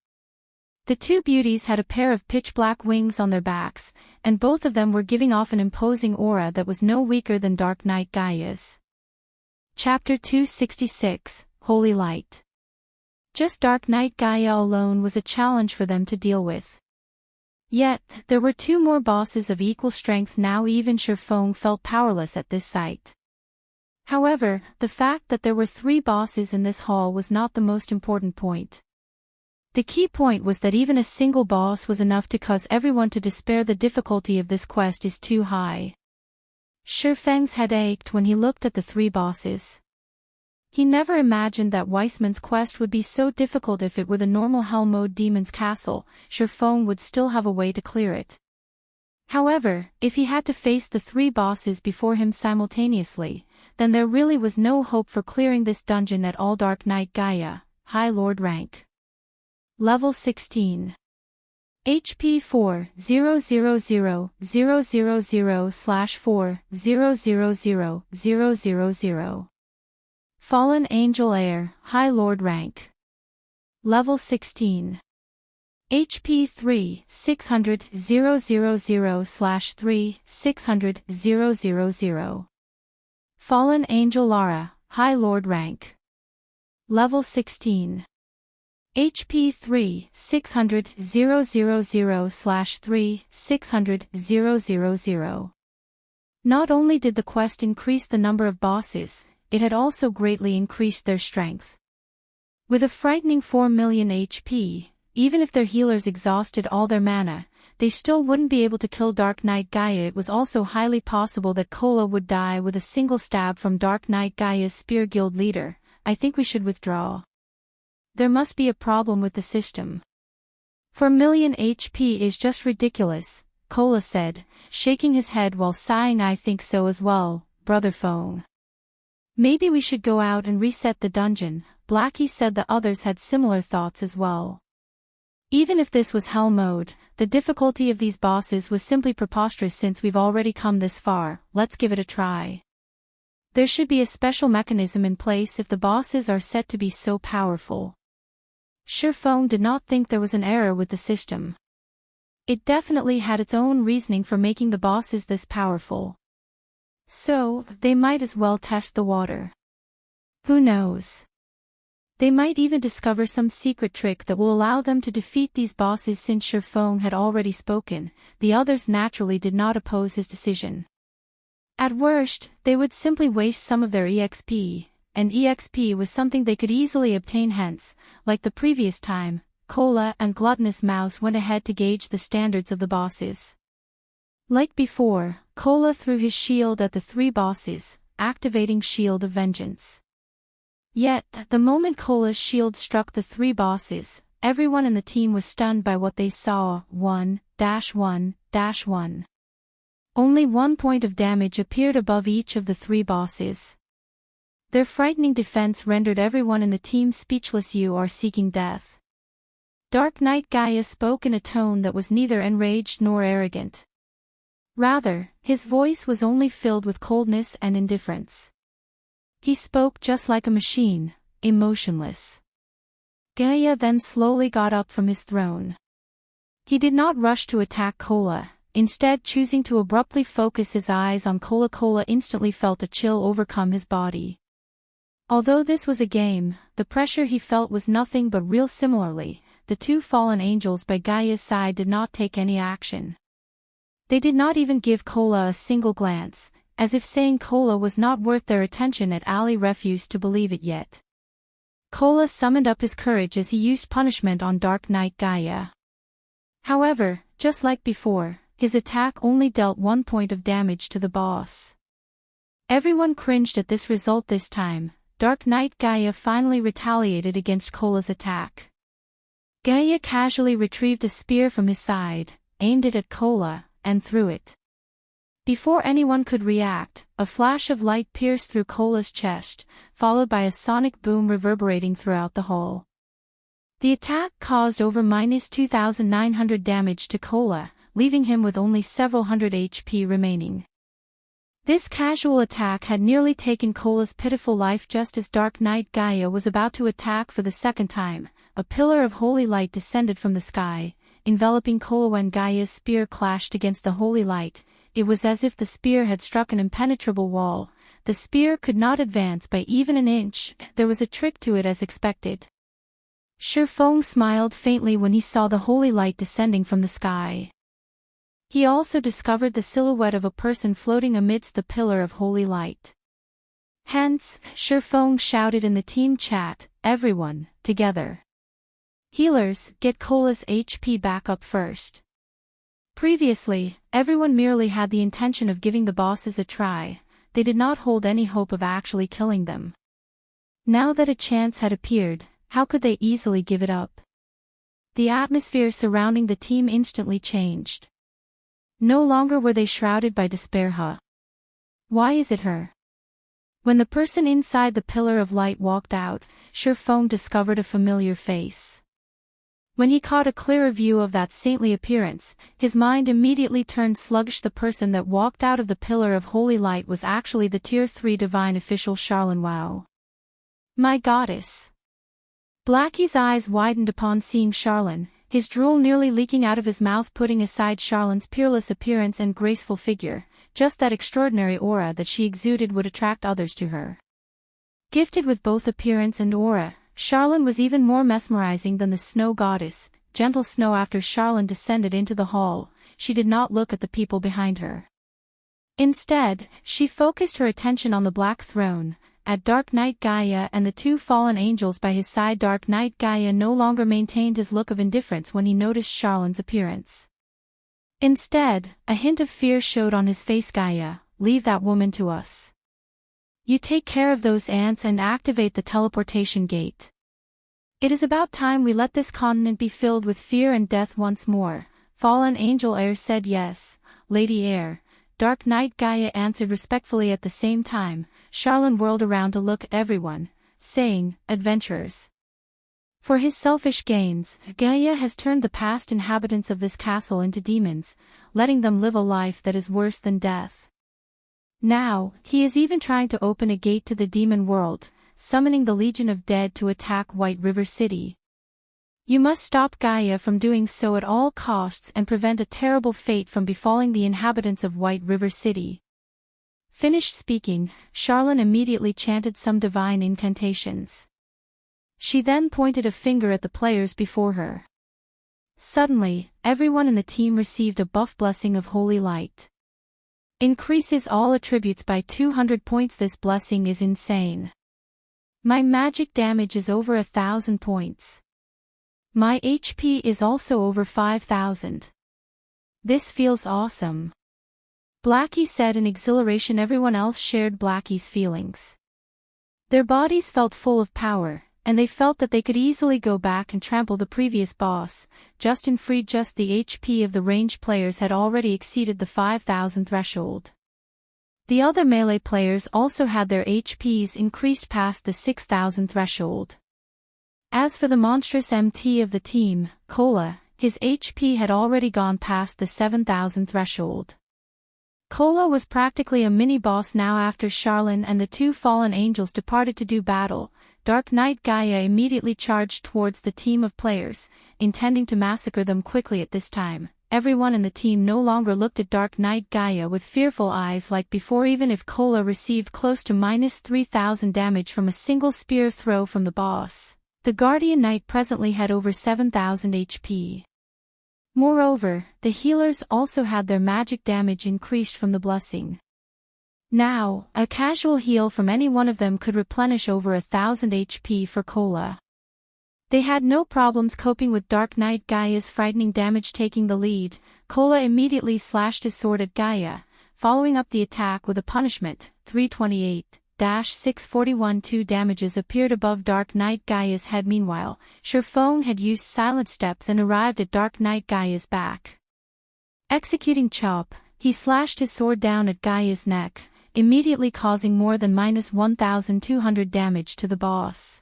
S2: The 2 beauties had a pair of pitch-black wings on their backs, and both of them were giving off an imposing aura that was no weaker than Dark Knight Gaia's. Chapter 266, Holy Light. Just Dark Knight Gaia alone was a challenge for them to deal with. Yet, there were 2 more bosses of equal strength now. Even Shifeng felt powerless at this sight. However, the fact that there were 3 bosses in this hall was not the most important point. The key point was that even a single boss was enough to cause everyone to despair. The difficulty of this quest is too high. Shifeng's head ached when he looked at the 3 bosses. He never imagined that Weissman's quest would be so difficult. If it were the normal hell mode demon's castle, Shifeng would still have a way to clear it. However, if he had to face the 3 bosses before him simultaneously, then there really was no hope for clearing this dungeon at all. Dark Knight Gaia, High Lord rank. Level 16. HP 40000/4000000. Fallen Angel Heir, High Lord rank. Level 16. HP 3/60000/3/60000. Fallen Angel Lara, High Lord rank. Level 16. HP 3/60000/3/60000. Not only did the quest increase the number of bosses, it had also greatly increased their strength. With a frightening 4 million HP, even if their healers exhausted all their mana, they still wouldn't be able to kill Dark Knight Gaia. It was also highly possible that Kola would die with a single stab from Dark Knight Gaia's spear. Guild leader, I think we should withdraw. There must be a problem with the system. 4 million HP is just ridiculous, Cola said, shaking his head while sighing. I think so as well, Brother Fong. Maybe we should go out and reset the dungeon, Blackie said. The others had similar thoughts as well. Even if this was hell mode, the difficulty of these bosses was simply preposterous. Since we've already come this far, let's give it a try. There should be a special mechanism in place if the bosses are set to be so powerful. Feng did not think there was an error with the system. It definitely had its own reasoning for making the bosses this powerful. So, they might as well test the water. Who knows? They might even discover some secret trick that will allow them to defeat these bosses. Since Feng had already spoken, the others naturally did not oppose his decision. At worst, they would simply waste some of their EXP, and EXP was something they could easily obtain. Hence, like the previous time, Cola and Gluttonous Mouse went ahead to gauge the standards of the bosses. Like before, Cola threw his shield at the 3 bosses, activating Shield of Vengeance. Yet, the moment Cola's shield struck the 3 bosses, everyone in the team was stunned by what they saw. 1-1-1. Only 1 point of damage appeared above each of the 3 bosses. Their frightening defense rendered everyone in the team speechless. You are seeking death. Dark Knight Gaia spoke in a tone that was neither enraged nor arrogant. Rather, his voice was only filled with coldness and indifference. He spoke just like a machine, emotionless. Gaia then slowly got up from his throne. He did not rush to attack Cola, instead choosing to abruptly focus his eyes on Cola. Cola instantly felt a chill overcome his body. Although this was a game, the pressure he felt was nothing but real. Similarly, the 2 fallen angels by Gaia's side did not take any action. They did not even give Cola a single glance, as if saying Cola was not worth their attention. Ali refused to believe it yet. Cola summoned up his courage as he used punishment on Dark Knight Gaia. However, just like before, his attack only dealt 1 point of damage to the boss. Everyone cringed at this result. This time, Dark Knight Gaia finally retaliated against Cola's attack. Gaia casually retrieved a spear from his side, aimed it at Cola, and threw it. Before anyone could react, a flash of light pierced through Cola's chest, followed by a sonic boom reverberating throughout the hall. The attack caused over -2,900 damage to Cola, leaving him with only several hundred HP remaining. This casual attack had nearly taken Cola's pitiful life. Just as Dark Knight Gaia was about to attack for the second time, a pillar of holy light descended from the sky, enveloping Cola. When Gaia's spear clashed against the holy light, it was as if the spear had struck an impenetrable wall. The spear could not advance by even an inch. There was a trick to it, as expected. Feng smiled faintly when he saw the holy light descending from the sky. He also discovered the silhouette of a person floating amidst the pillar of holy light. Hence, Feng shouted in the team chat, "Everyone, together. Healers, get Cola's HP back up first." Previously, everyone merely had the intention of giving the bosses a try. They did not hold any hope of actually killing them. Now that a chance had appeared, how could they easily give it up? The atmosphere surrounding the team instantly changed. No longer were they shrouded by despair. Why is it her? When the person inside the pillar of light walked out, Feng discovered a familiar face. When he caught a clearer view of that saintly appearance, his mind immediately turned sluggish. The person that walked out of the pillar of holy light was actually the Tier 3 divine official Charlene. Wow. My goddess. Blackie's eyes widened upon seeing Charlene, his drool nearly leaking out of his mouth. Putting aside Charlene's peerless appearance and graceful figure, just that extraordinary aura that she exuded would attract others to her. Gifted with both appearance and aura, Charlene was even more mesmerizing than the snow goddess, gentle snow. After Charlene descended into the hall, she did not look at the people behind her. Instead, she focused her attention on the black throne, at Dark Knight Gaia and the 2 fallen angels by his side. Dark Knight Gaia no longer maintained his look of indifference when he noticed Charlene's appearance. Instead, a hint of fear showed on his face. Gaia, leave that woman to us. You take care of those ants and activate the teleportation gate. It is about time we let this continent be filled with fear and death once more. Fallen Angel Air said yes, Lady Air. Dark Knight Gaia answered respectfully at the same time. Charlene whirled around to look at everyone, saying, adventurers. For his selfish gains, Gaia has turned the past inhabitants of this castle into demons, letting them live a life that is worse than death. Now, he is even trying to open a gate to the demon world, summoning the Legion of Dead to attack White River City. You must stop Gaia from doing so at all costs and prevent a terrible fate from befalling the inhabitants of White River City. Finished speaking, Charlene immediately chanted some divine incantations. She then pointed a finger at the players before her. Suddenly, everyone in the team received a buff blessing of holy light. Increases all attributes by 200 points. This blessing is insane. My magic damage is over 1,000 points. My HP is also over 5,000. This feels awesome. Blackie said in exhilaration. Everyone else shared Blackie's feelings. Their bodies felt full of power, and they felt that they could easily go back and trample the previous boss. Justin freed. Just the HP of the ranged players had already exceeded the 5,000 threshold. The other melee players also had their HPs increased past the 6,000 threshold. As for the monstrous MT of the team, Cola, his HP had already gone past the 7,000 threshold. Cola was practically a mini-boss now. After Charlene and the two fallen angels departed to do battle, Dark Knight Gaia immediately charged towards the team of players, intending to massacre them quickly. At this time, everyone in the team no longer looked at Dark Knight Gaia with fearful eyes like before. Even if Cola received close to -3,000 damage from a single spear throw from the boss, the Guardian Knight presently had over 7,000 HP. Moreover, the healers also had their magic damage increased from the blessing. Now, a casual heal from any one of them could replenish over 1,000 HP for Cola. They had no problems coping with Dark Knight Gaia's frightening damage. Taking the lead, Cola immediately slashed his sword at Gaia, following up the attack with a punishment. 328-641. 2 damages appeared above Dark Knight Gaia's head. Meanwhile, Sherfong had used silent steps and arrived at Dark Knight Gaia's back. Executing chop, he slashed his sword down at Gaia's neck, immediately causing more than -1,200 damage to the boss.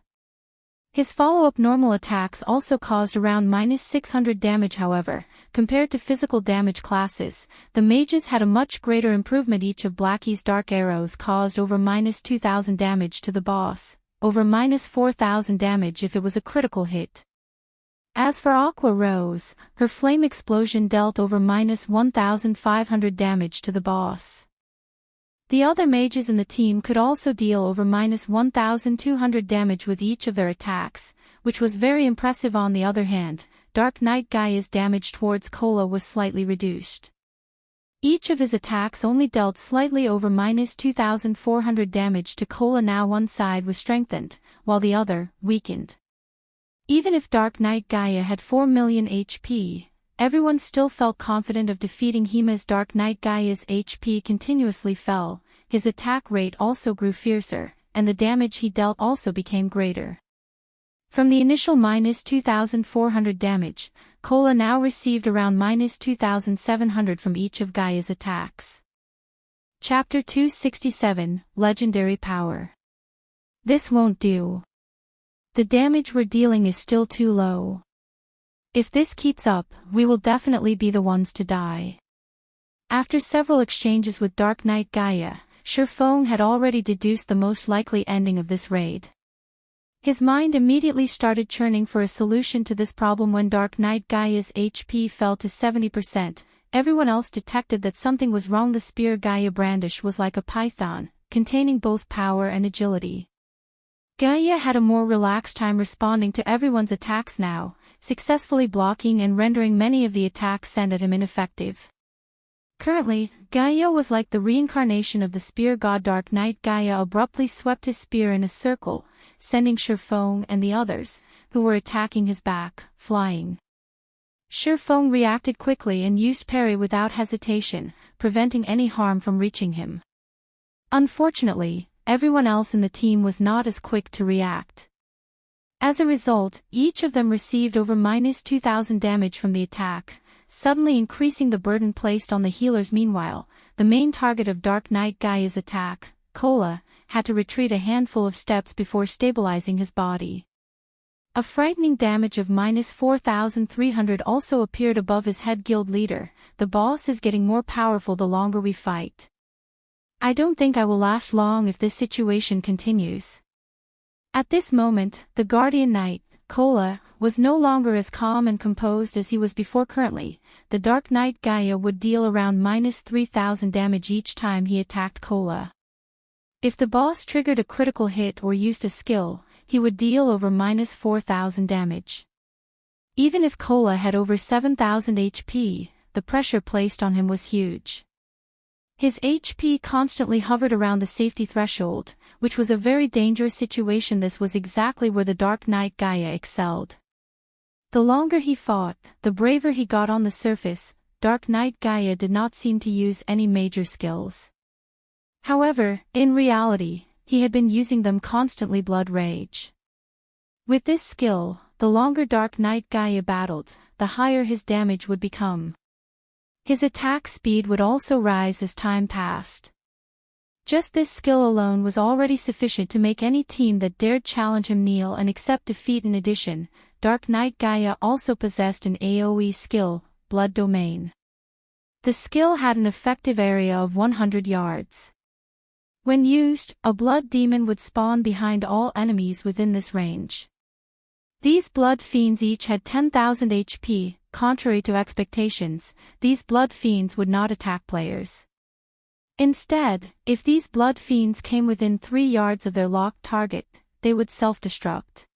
S2: His follow-up normal attacks also caused around -600 damage. However, compared to physical damage classes, the mages had a much greater improvement. Each of Blackie's dark arrows caused over -2,000 damage to the boss, over -4,000 damage if it was a critical hit. As for Aqua Rose, her flame explosion dealt over -1,500 damage to the boss. The other mages in the team could also deal over -1,200 damage with each of their attacks, which was very impressive. On the other hand, Dark Knight Gaia's damage towards Cola was slightly reduced. Each of his attacks only dealt slightly over -2,400 damage to Cola. Now one side was strengthened, while the other, weakened. Even if Dark Knight Gaia had 4 million HP, everyone still felt confident of defeating him. As Dark Knight Gaia's HP continuously fell, his attack rate also grew fiercer, and the damage he dealt also became greater. From the initial -2,400 damage, Cola now received around -2,700 from each of Gaia's attacks. Chapter 267, Legendary Power. This won't do. The damage we're dealing is still too low. If this keeps up, we will definitely be the ones to die. After several exchanges with Dark Knight Gaia, Sherfong had already deduced the most likely ending of this raid. His mind immediately started churning for a solution to this problem. When Dark Knight Gaia's HP fell to 70%, everyone else detected that something was wrong. The spear Gaia brandished was like a python, containing both power and agility. Gaia had a more relaxed time responding to everyone's attacks now, successfully blocking and rendering many of the attacks sent at him ineffective. Currently, Gaia was like the reincarnation of the spear god. Dark Knight Gaia abruptly swept his spear in a circle, sending Sherfong and the others, who were attacking his back, flying. Sherfong reacted quickly and used parry without hesitation, preventing any harm from reaching him. Unfortunately, everyone else in the team was not as quick to react. As a result, each of them received over -2000 damage from the attack, suddenly increasing the burden placed on the healers. Meanwhile, the main target of Dark Knight Gaia's attack, Kola, had to retreat a handful of steps before stabilizing his body. A frightening damage of -4300 also appeared above his head. Guild leader, the boss is getting more powerful the longer we fight. I don't think I will last long if this situation continues. At this moment, the Guardian Knight, Kola, was no longer as calm and composed as he was before. Currently, the Dark Knight Gaia would deal around -3000 damage each time he attacked Kola. If the boss triggered a critical hit or used a skill, he would deal over -4000 damage. Even if Kola had over 7000 HP, the pressure placed on him was huge. His HP constantly hovered around the safety threshold, which was a very dangerous situation. This was exactly where the Dark Knight Gaia excelled. The longer he fought, the braver he got. On the surface, Dark Knight Gaia did not seem to use any major skills. However, in reality, he had been using them constantly. Blood Rage. With this skill, the longer Dark Knight Gaia battled, the higher his damage would become. His attack speed would also rise as time passed. Just this skill alone was already sufficient to make any team that dared challenge him kneel and accept defeat. In addition, Dark Knight Gaia also possessed an AoE skill, Blood Domain. The skill had an effective area of 100 yards. When used, a blood demon would spawn behind all enemies within this range. These blood fiends each had 10,000 HP. Contrary to expectations, these blood fiends would not attack players. Instead, if these blood fiends came within 3 yards of their locked target, they would self-destruct.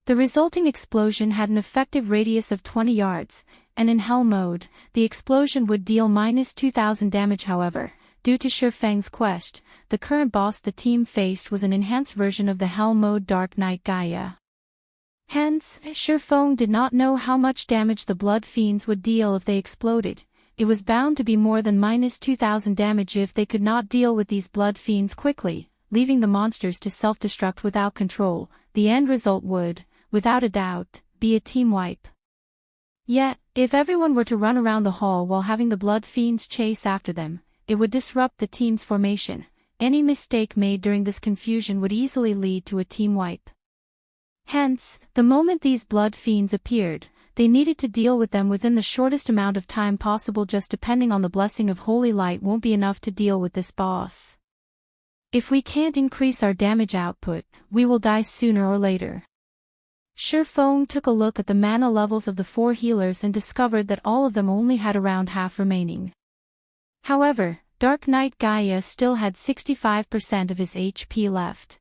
S2: The resulting explosion had an effective radius of 20 yards, and in Hell mode, the explosion would deal -2000 damage. However, due to Shifeng's quest, the current boss the team faced was an enhanced version of the Hell mode Dark Knight Gaia. Hence, Shifeng did not know how much damage the blood fiends would deal if they exploded. It was bound to be more than -2000 damage if they could not deal with these blood fiends quickly, leaving the monsters to self-destruct without control. The end result would, without a doubt, be a team wipe. Yet, if everyone were to run around the hall while having the blood fiends chase after them, it would disrupt the team's formation. Any mistake made during this confusion would easily lead to a team wipe. Hence, the moment these blood fiends appeared, they needed to deal with them within the shortest amount of time possible. Just depending on the blessing of holy light won't be enough to deal with this boss. If we can't increase our damage output, we will die sooner or later. Shifeng took a look at the mana levels of the 4 healers and discovered that all of them only had around half remaining. However, Dark Knight Gaia still had 65% of his HP left.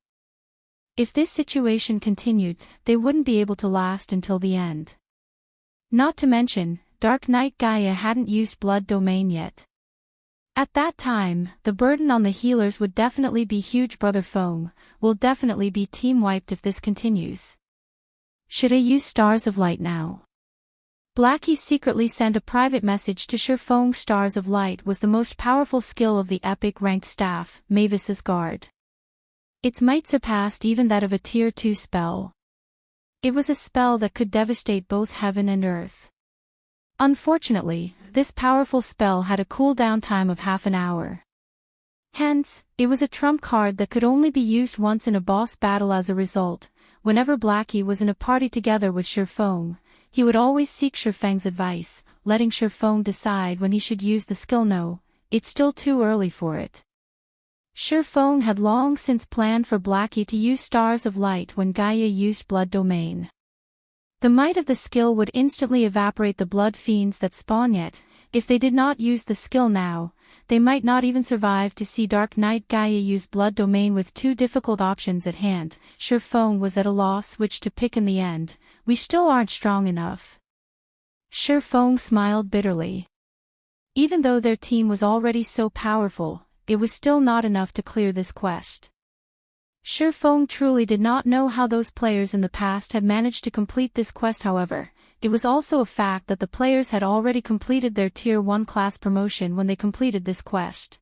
S2: If this situation continued, they wouldn't be able to last until the end. Not to mention, Dark Knight Gaia hadn't used Blood Domain yet. At that time, the burden on the healers would definitely be huge. Brother Feng will definitely be team wiped if this continues. Should I use Stars of Light now? Blackie secretly sent a private message to Shifeng. Stars of Light was the most powerful skill of the epic ranked staff, Mavis's Guard. Its might surpassed even that of a Tier 2 spell. It was a spell that could devastate both heaven and earth. Unfortunately, this powerful spell had a cooldown time of half an hour. Hence, it was a trump card that could only be used once in a boss battle. As a result, whenever Blackie was in a party together with Shifeng, he would always seek Shifeng's advice, letting Shifeng decide when he should use the skill. No, it's still too early for it. Shifeng had long since planned for Blackie to use Stars of Light when Gaia used Blood Domain. The might of the skill would instantly evaporate the blood fiends that spawn. Yet, if they did not use the skill now, they might not even survive to see Dark Knight Gaia use Blood Domain. With 2 difficult options at hand, Shifeng was at a loss which to pick in the end. We still aren't strong enough. Shifeng smiled bitterly. Even though their team was already so powerful, it was still not enough to clear this quest. Shifeng truly did not know how those players in the past had managed to complete this quest. However, it was also a fact that the players had already completed their Tier 1 class promotion when they completed this quest.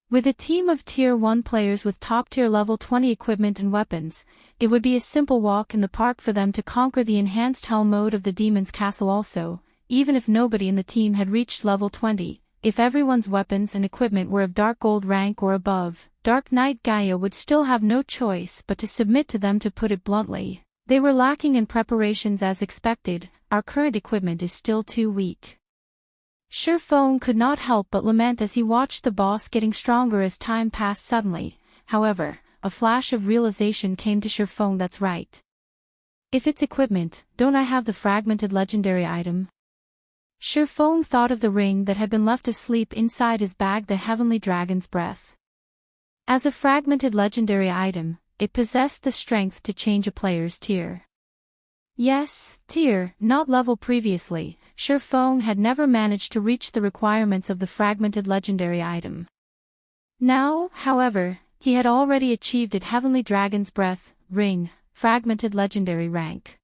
S2: With a team of Tier 1 players with top-tier level 20 equipment and weapons, it would be a simple walk in the park for them to conquer the enhanced hell mode of the Demon's Castle also, even if nobody in the team had reached level 20. If everyone's weapons and equipment were of Dark Gold rank or above, Dark Knight Gaia would still have no choice but to submit to them. To put it bluntly, they were lacking in preparations as expected. Our current equipment is still too weak. Shifeng could not help but lament as he watched the boss getting stronger as time passed. Suddenly, however, a flash of realization came to Shifeng. That's right. If it's equipment, don't I have the fragmented legendary item? Shifeng thought of the ring that had been left asleep inside his bag, the Heavenly Dragon's Breath. As a fragmented legendary item, it possessed the strength to change a player's tier. Yes, tier, not level. Previously, Shifeng had never managed to reach the requirements of the fragmented legendary item. Now, however, he had already achieved it. Heavenly Dragon's Breath, ring, fragmented legendary rank.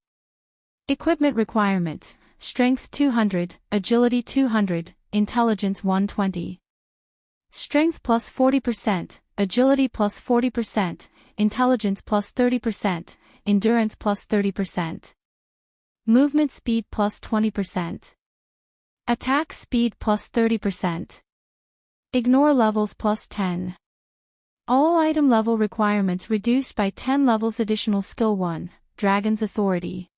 S2: Equipment requirement: Strength 200, Agility 200, Intelligence 120. Strength plus 40%, Agility plus 40%, Intelligence plus 30%, Endurance plus 30%. Movement speed plus 20%. Attack speed plus 30%. Ignore levels plus 10. All item level requirements reduced by 10 levels. Additional skill 1, Dragon's Authority.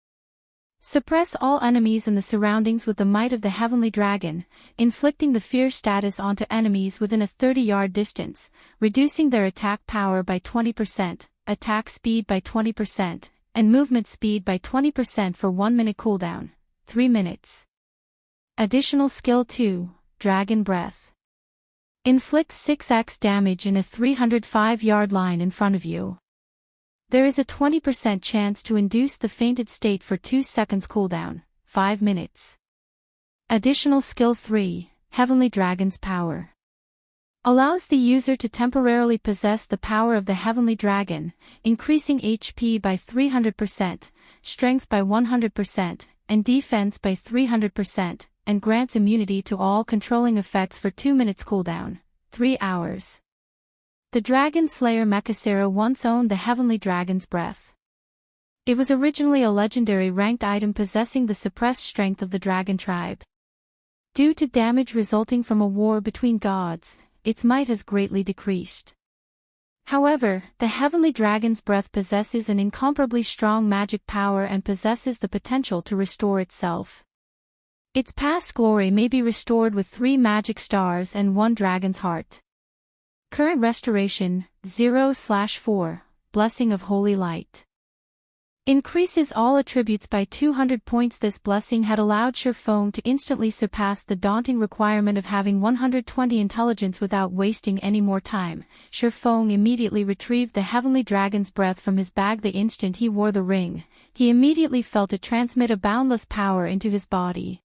S2: Suppress all enemies in the surroundings with the might of the Heavenly Dragon, inflicting the fear status onto enemies within a 30-yard distance, reducing their attack power by 20%, attack speed by 20%, and movement speed by 20% for 1 minute cooldown, 3 minutes. Additional skill 2, Dragon Breath. Inflicts 6x damage in a 305-yard line in front of you. There is a 20% chance to induce the fainted state for 2 seconds cooldown, 5 minutes. Additional skill 3, Heavenly Dragon's Power. Allows the user to temporarily possess the power of the Heavenly Dragon, increasing HP by 300%, strength by 100%, and defense by 300%, and grants immunity to all controlling effects for 2 minutes cooldown, 3 hours. The Dragon Slayer Mechacera once owned the Heavenly Dragon's Breath. It was originally a legendary ranked item possessing the suppressed strength of the Dragon tribe. Due to damage resulting from a war between gods, its might has greatly decreased. However, the Heavenly Dragon's Breath possesses an incomparably strong magic power and possesses the potential to restore itself. Its past glory may be restored with 3 magic stars and 1 dragon's heart. Current restoration, 0/4, Blessing of Holy Light. Increases all attributes by 200 points. This blessing had allowed Shifeng to instantly surpass the daunting requirement of having 120 intelligence without wasting any more time. Shifeng immediately retrieved the Heavenly Dragon's Breath from his bag. The instant he wore the ring, he immediately felt it transmit a boundless power into his body.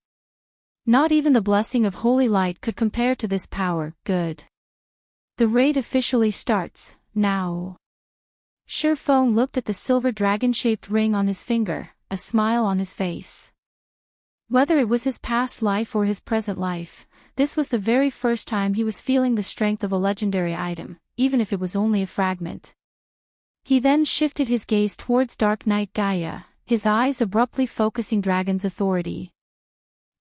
S2: Not even the Blessing of Holy Light could compare to this power. Good. The raid officially starts, now. Shifeng looked at the silver dragon-shaped ring on his finger, a smile on his face. Whether it was his past life or his present life, this was the very first time he was feeling the strength of a legendary item, even if it was only a fragment. He then shifted his gaze towards Dark Knight Gaia, his eyes abruptly focusing Dragon's Authority.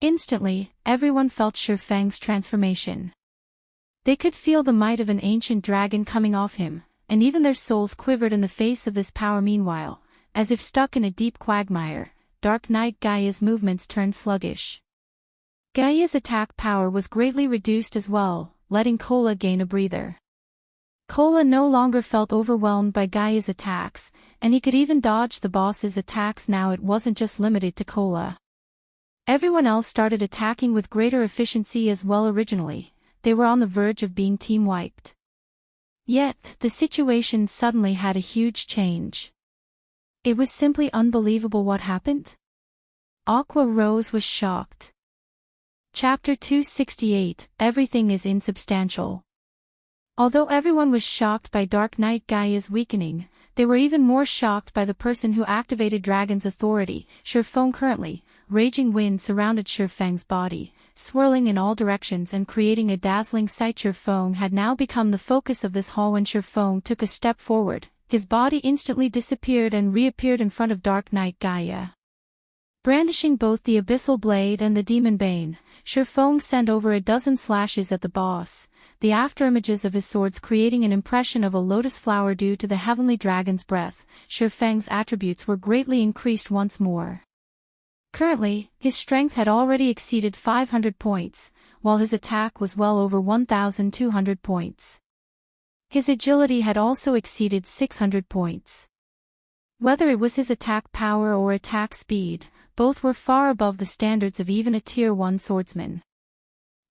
S2: Instantly, everyone felt Shifeng's transformation. They could feel the might of an ancient dragon coming off him, and even their souls quivered in the face of this power. Meanwhile, as if stuck in a deep quagmire, Dark Knight Gaia's movements turned sluggish. Gaia's attack power was greatly reduced as well, letting Kola gain a breather. Kola no longer felt overwhelmed by Gaia's attacks, and he could even dodge the boss's attacks now. It wasn't just limited to Kola. Everyone else started attacking with greater efficiency as well. Originally, they were on the verge of being team-wiped. Yet, the situation suddenly had a huge change. It was simply unbelievable what happened. Aqua Rose was shocked. Chapter 268, Everything is Insubstantial. Although everyone was shocked by Dark Knight Gaia's weakening, they were even more shocked by the person who activated Dragon's Authority. Shifeng. Currently, raging wind surrounded Shifeng's body, swirling in all directions and creating a dazzling sight. Shifeng had now become the focus of this hall. When Shifeng took a step forward, his body instantly disappeared and reappeared in front of Dark Knight Gaia. Brandishing both the Abyssal Blade and the Demon Bane, Shifeng sent over a dozen slashes at the boss, the afterimages of his swords creating an impression of a lotus flower due to the heavenly dragon's breath. Shifeng's attributes were greatly increased once more. Currently, his strength had already exceeded 500 points, while his attack was well over 1,200 points. His agility had also exceeded 600 points. Whether it was his attack power or attack speed, both were far above the standards of even a Tier 1 swordsman.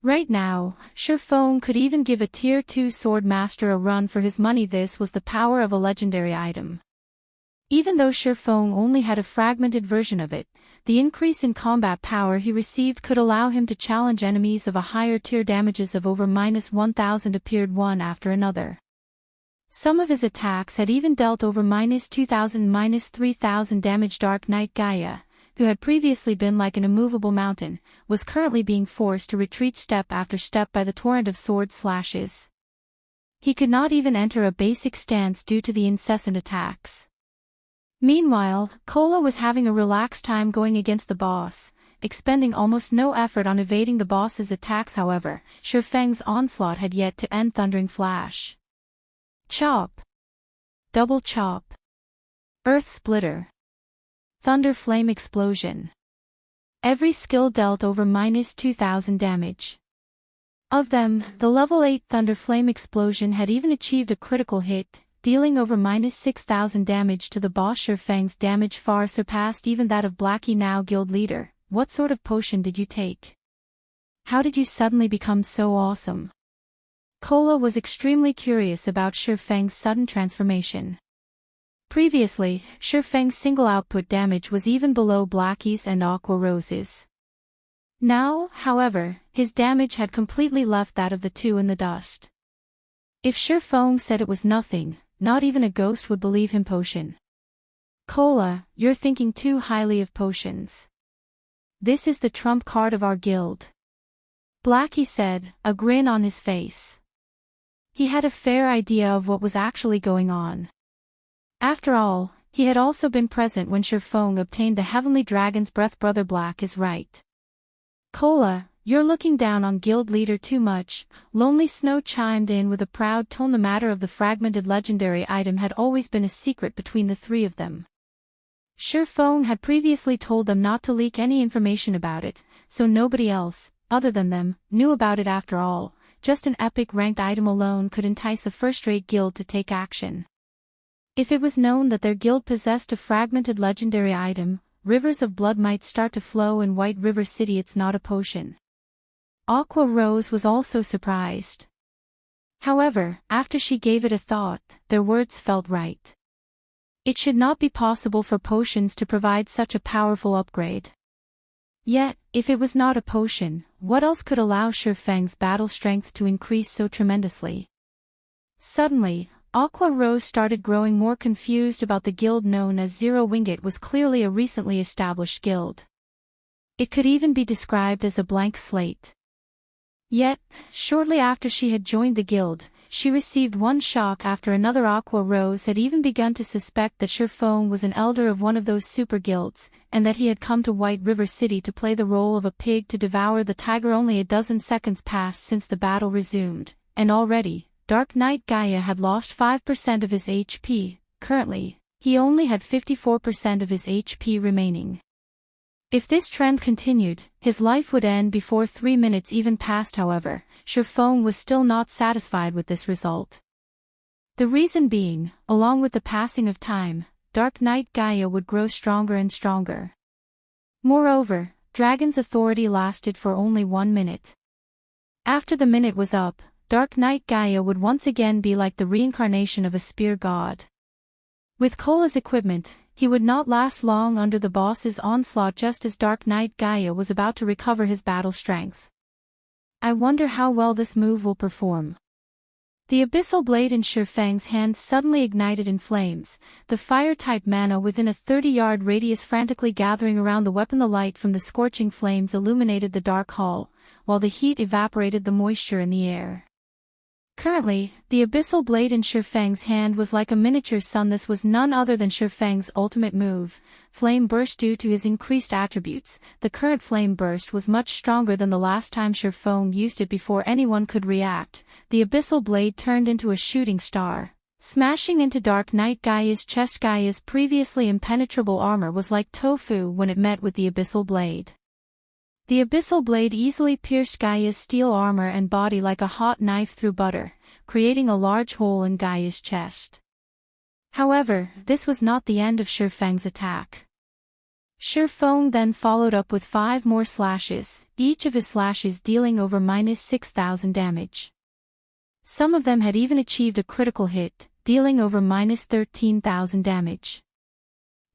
S2: Right now, Shifeng could even give a Tier 2 sword master a run for his money. This was the power of a legendary item. Even though Shifeng only had a fragmented version of it, the increase in combat power he received could allow him to challenge enemies of a higher tier. Damages of over -1,000 appeared one after another. Some of his attacks had even dealt over -2,000, -3,000 damage. Dark Knight Gaia, who had previously been like an immovable mountain, was currently being forced to retreat step after step by the torrent of sword slashes. He could not even enter a basic stance due to the incessant attacks. Meanwhile, Kola was having a relaxed time going against the boss, expending almost no effort on evading the boss's attacks. However, Shifeng's onslaught had yet to end. Thundering Flash. Chop. Double Chop. Earth Splitter. Thunder Flame Explosion. Every skill dealt over -2,000 damage. Of them, the level 8 Thunder Flame Explosion had even achieved a critical hit, dealing over -6,000 damage to the boss. Shifeng's damage far surpassed even that of Blackie, now guild leader. What sort of potion did you take? How did you suddenly become so awesome? Kola was extremely curious about Shifeng's sudden transformation. Previously, Shifeng's single output damage was even below Blackie's and Aqua Rose's. Now, however, his damage had completely left that of the two in the dust. If Shifeng said it was nothing, not even a ghost would believe him. Potion. Kola, you're thinking too highly of potions. This is the trump card of our guild. Blackie said, a grin on his face. He had a fair idea of what was actually going on. After all, he had also been present when Shifeng obtained the Heavenly Dragon's Breath. Brother Black is right. Kola, you're looking down on guild leader too much. Lonely Snow chimed in with a proud tone. The matter of the fragmented legendary item had always been a secret between the three of them. Shifeng had previously told them not to leak any information about it, so nobody else, other than them, knew about it. After all, just an epic ranked item alone could entice a first-rate guild to take action. If it was known that their guild possessed a fragmented legendary item, rivers of blood might start to flow in White River City. It's not a potion. Aqua Rose was also surprised. However, after she gave it a thought, their words felt right. It should not be possible for potions to provide such a powerful upgrade. Yet, if it was not a potion, what else could allow Shifeng's battle strength to increase so tremendously? Suddenly, Aqua Rose started growing more confused about the guild known as Zero Wing. It was clearly a recently established guild. It could even be described as a blank slate. Yet, shortly after she had joined the guild, she received one shock after another. Aqua Rose had even begun to suspect that Shifeng was an elder of one of those super guilds, and that he had come to White River City to play the role of a pig to devour the tiger. Only a dozen seconds passed since the battle resumed, and already, Dark Knight Gaia had lost 5% of his HP. Currently, he only had 54% of his HP remaining. If this trend continued, his life would end before 3 minutes even passed. However, Shifeng was still not satisfied with this result. The reason being, along with the passing of time, Dark Knight Gaia would grow stronger and stronger. Moreover, Dragon's authority lasted for only 1 minute. After the minute was up, Dark Knight Gaia would once again be like the reincarnation of a spear god. With Kola's equipment, he would not last long under the boss's onslaught. Just as Dark Knight Gaia was about to recover his battle strength. I wonder how well this move will perform. The abyssal blade in Shifeng's hand suddenly ignited in flames, the fire-type mana within a 30-yard radius frantically gathering around the weapon. The light from the scorching flames illuminated the dark hall, while the heat evaporated the moisture in the air. Currently, the abyssal blade in Shifeng's hand was like a miniature sun. This was none other than Shifeng's ultimate move, Flame Burst. Due to his increased attributes, the current Flame Burst was much stronger than the last time Shifeng used it. Before anyone could react, the abyssal blade turned into a shooting star, smashing into Dark Knight Gaia's chest. Gaia's previously impenetrable armor was like tofu when it met with the abyssal blade. The abyssal blade easily pierced Gaia's steel armor and body like a hot knife through butter, creating a large hole in Gaia's chest. However, this was not the end of Shifeng's attack. Shifeng then followed up with 5 more slashes, each of his slashes dealing over -6,000 damage. Some of them had even achieved a critical hit, dealing over -13,000 damage.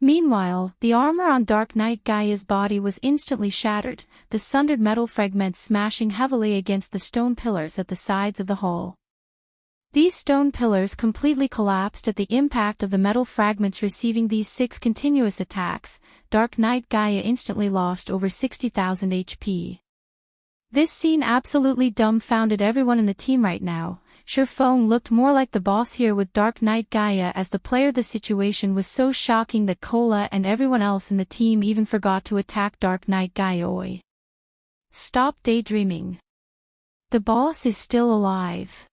S2: Meanwhile, the armor on Dark Knight Gaia's body was instantly shattered, the sundered metal fragments smashing heavily against the stone pillars at the sides of the hall. These stone pillars completely collapsed at the impact of the metal fragments. Receiving these 6 continuous attacks, Dark Knight Gaia instantly lost over 60,000 HP. This scene absolutely dumbfounded everyone in the team right now. Shifeng looked more like the boss here with Dark Knight Gaia as the player. The situation was so shocking that Cola and everyone else in the team even forgot to attack Dark Knight Gaia. Oi! Stop daydreaming. The boss is still alive.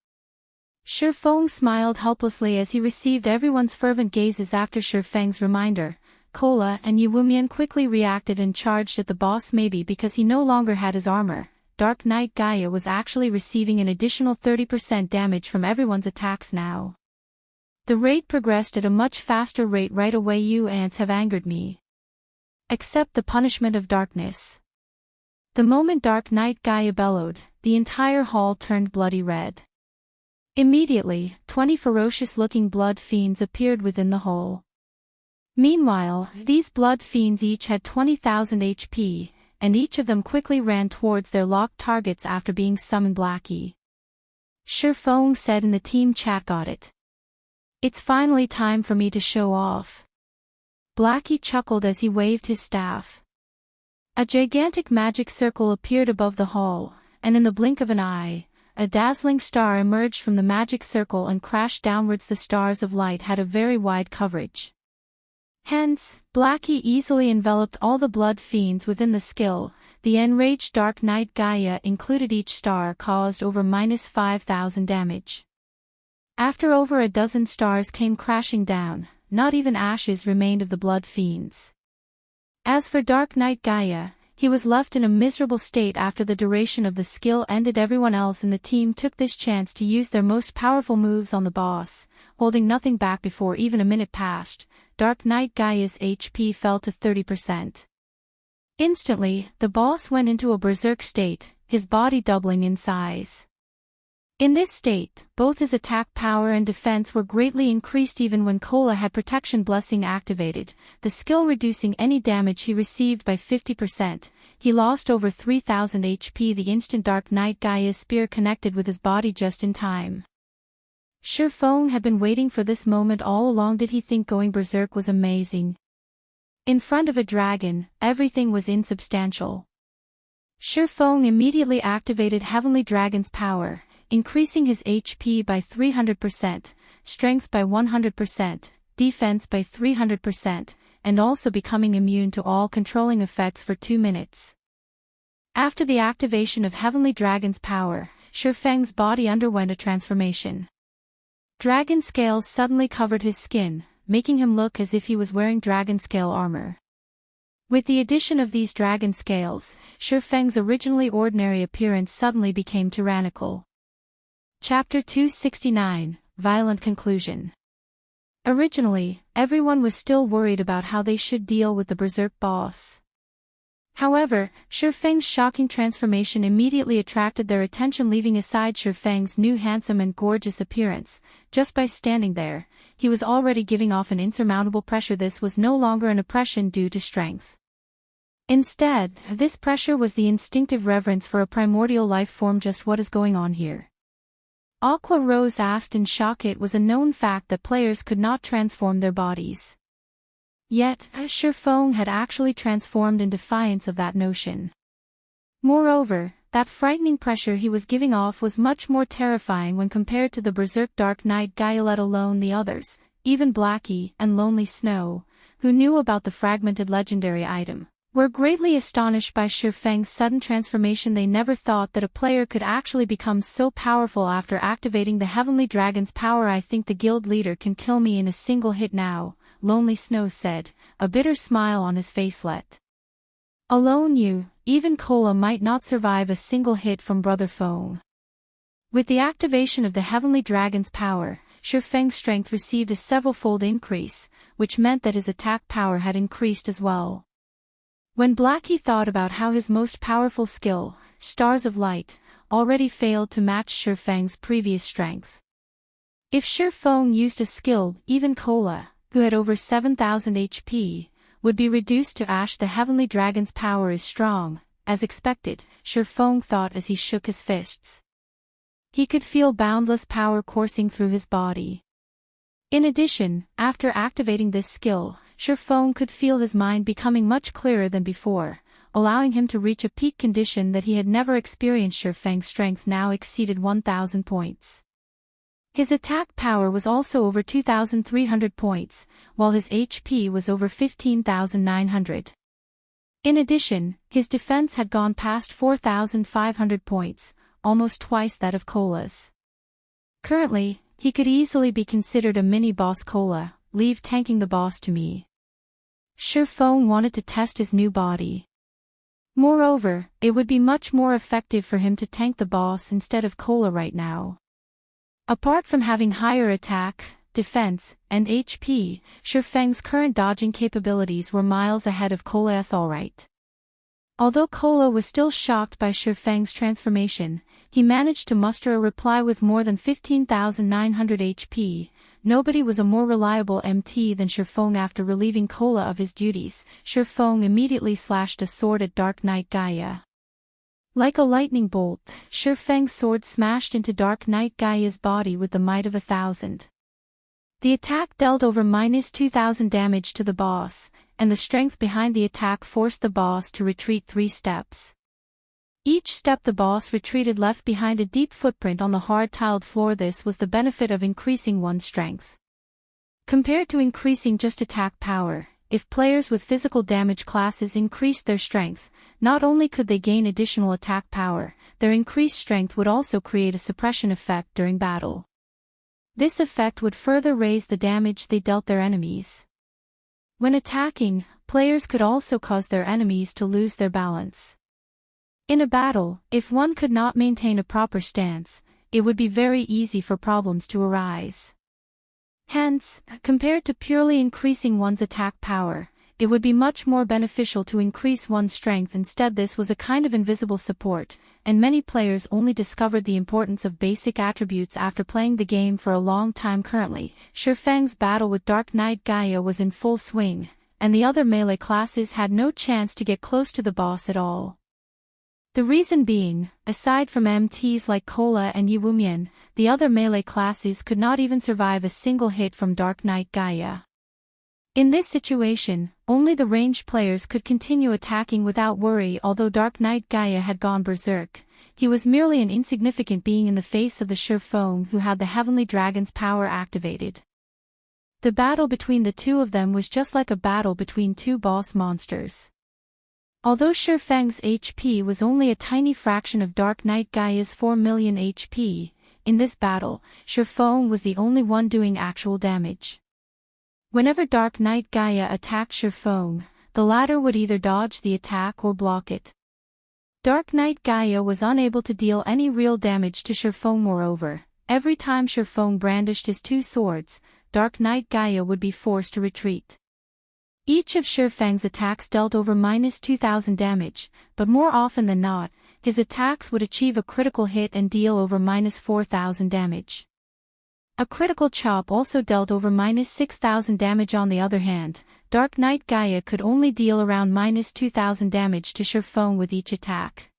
S2: Shifeng smiled helplessly as he received everyone's fervent gazes. After Shifeng's reminder, Cola and Yuwumian quickly reacted and charged at the boss. Maybe because he no longer had his armor, Dark Knight Gaia was actually receiving an additional 30% damage from everyone's attacks now. The raid progressed at a much faster rate right away. You ants have angered me. Accept the punishment of darkness. The moment Dark Knight Gaia bellowed, the entire hall turned bloody red. Immediately, 20 ferocious-looking blood fiends appeared within the hall. Meanwhile, these blood fiends each had 20,000 HP, and each of them quickly ran towards their locked targets after being summoned. Blackie. Shifeng said in the team chat, got it. It's finally time for me to show off. Blackie chuckled as he waved his staff. A gigantic magic circle appeared above the hall, and in the blink of an eye, a dazzling star emerged from the magic circle and crashed downwards. The stars of light had a very wide coverage. Hence, Blackie easily enveloped all the blood fiends within the skill. The enraged Dark Knight Gaia included. Each star caused over -5,000 damage. After over a dozen stars came crashing down, not even ashes remained of the blood fiends. As for Dark Knight Gaia, he was left in a miserable state after the duration of the skill ended. Everyone else in the team took this chance to use their most powerful moves on the boss, holding nothing back. Before even a minute passed, Dark Knight Gaia's HP fell to 30%. Instantly, the boss went into a berserk state, his body doubling in size. In this state, both his attack power and defense were greatly increased. Even when Cola had Protection Blessing activated, the skill reducing any damage he received by 50%, he lost over 3,000 HP the instant Dark Knight Gaia's spear connected with his body just in time. Shifeng had been waiting for this moment all along. Did he think going berserk was amazing? In front of a dragon, everything was insubstantial. Shifeng immediately activated Heavenly Dragon's power, increasing his HP by 300%, strength by 100%, defense by 300%, and also becoming immune to all controlling effects for 2 minutes. After the activation of Heavenly Dragon's power, Shifeng's body underwent a transformation. Dragon scales suddenly covered his skin, making him look as if he was wearing dragon scale armor. With the addition of these dragon scales, Shifeng's originally ordinary appearance suddenly became tyrannical. Chapter 269, Violent Conclusion. Originally, everyone was still worried about how they should deal with the berserk boss. However, Shifeng's shocking transformation immediately attracted their attention. Leaving aside Shifeng's new handsome and gorgeous appearance, just by standing there, he was already giving off an insurmountable pressure. This was no longer an oppression due to strength. Instead, this pressure was the instinctive reverence for a primordial life form. Just what is going on here? Aqua Rose asked in shock. It was a known fact that players could not transform their bodies. Yet, Shifeng had actually transformed in defiance of that notion. Moreover, That frightening pressure he was giving off was much more terrifying when compared to the berserk Dark Knight Gaia, let alone the others, even Blackie and Lonely Snow, who knew about the fragmented legendary item, were greatly astonished by Shifeng's sudden transformation. They never thought that a player could actually become so powerful after activating the Heavenly Dragon's power. I think the guild leader can kill me in a single hit now, Lonely Snow said, a bitter smile on his face. Let alone you, even Cola might not survive a single hit from Brother Feng. With the activation of the Heavenly Dragon's power, Shifeng's strength received a several-fold increase, which meant that his attack power had increased as well. When Blackie thought about how his most powerful skill, Stars of Light, already failed to match Shifeng's previous strength. If Shifeng used a skill, even Cola, who had over 7,000 HP, would be reduced to ash. The Heavenly Dragon's power is strong, as expected, Shifeng thought as he shook his fists. He could feel boundless power coursing through his body. In addition, after activating this skill, Shifeng could feel his mind becoming much clearer than before, allowing him to reach a peak condition that he had never experienced. Shifeng's strength now exceeded 1,000 points. His attack power was also over 2,300 points, while his HP was over 15,900. In addition, his defense had gone past 4,500 points, almost twice that of Cola's. Currently, he could easily be considered a mini-boss. Cola, leave tanking the boss to me. Shifeng wanted to test his new body. Moreover, it would be much more effective for him to tank the boss instead of Cola right now. Apart from having higher attack, defense, and HP, Shifeng's current dodging capabilities were miles ahead of Cola's. Alright. Although Cola was still shocked by Shifeng's transformation, he managed to muster a reply with more than 15,900 HP. Nobody was a more reliable MT than Shifeng. After relieving Cola of his duties, Shifeng immediately slashed a sword at Dark Knight Gaia. Like a lightning bolt, Shifeng's sword smashed into Dark Knight Gaia's body with the might of 1,000. The attack dealt over -2,000 damage to the boss, and the strength behind the attack forced the boss to retreat 3 steps. Each step the boss retreated left behind a deep footprint on the hard-tiled floor. This was the benefit of increasing one's strength. Compared to increasing just attack power, if players with physical damage classes increased their strength, not only could they gain additional attack power, their increased strength would also create a suppression effect during battle. This effect would further raise the damage they dealt their enemies. When attacking, players could also cause their enemies to lose their balance. In a battle, if one could not maintain a proper stance, it would be very easy for problems to arise. Hence, compared to purely increasing one's attack power, it would be much more beneficial to increase one's strength. Instead, this was a kind of invisible support, and many players only discovered the importance of basic attributes after playing the game for a long time. Currently, Shifeng's battle with Dark Knight Gaia was in full swing, and the other melee classes had no chance to get close to the boss at all. The reason being, aside from MTs like Cola and Yiwumian, the other melee classes could not even survive a single hit from Dark Knight Gaia. In this situation, only the ranged players could continue attacking without worry. Although Dark Knight Gaia had gone berserk, he was merely an insignificant being in the face of the Shifeng who had the Heavenly Dragon's power activated. The battle between the two of them was just like a battle between two boss monsters. Although Shifeng's HP was only a tiny fraction of Dark Knight Gaia's 4 million HP, in this battle, Shifeng was the only one doing actual damage. Whenever Dark Knight Gaia attacked Shifeng, the latter would either dodge the attack or block it. Dark Knight Gaia was unable to deal any real damage to Shifeng. Moreover, every time Shifeng brandished his 2 swords, Dark Knight Gaia would be forced to retreat. Each of Shifeng's attacks dealt over -2,000 damage, but more often than not, his attacks would achieve a critical hit and deal over -4,000 damage. A critical chop also dealt over -6,000 damage. On the other hand, Dark Knight Gaia could only deal around -2,000 damage to Shifeng with each attack.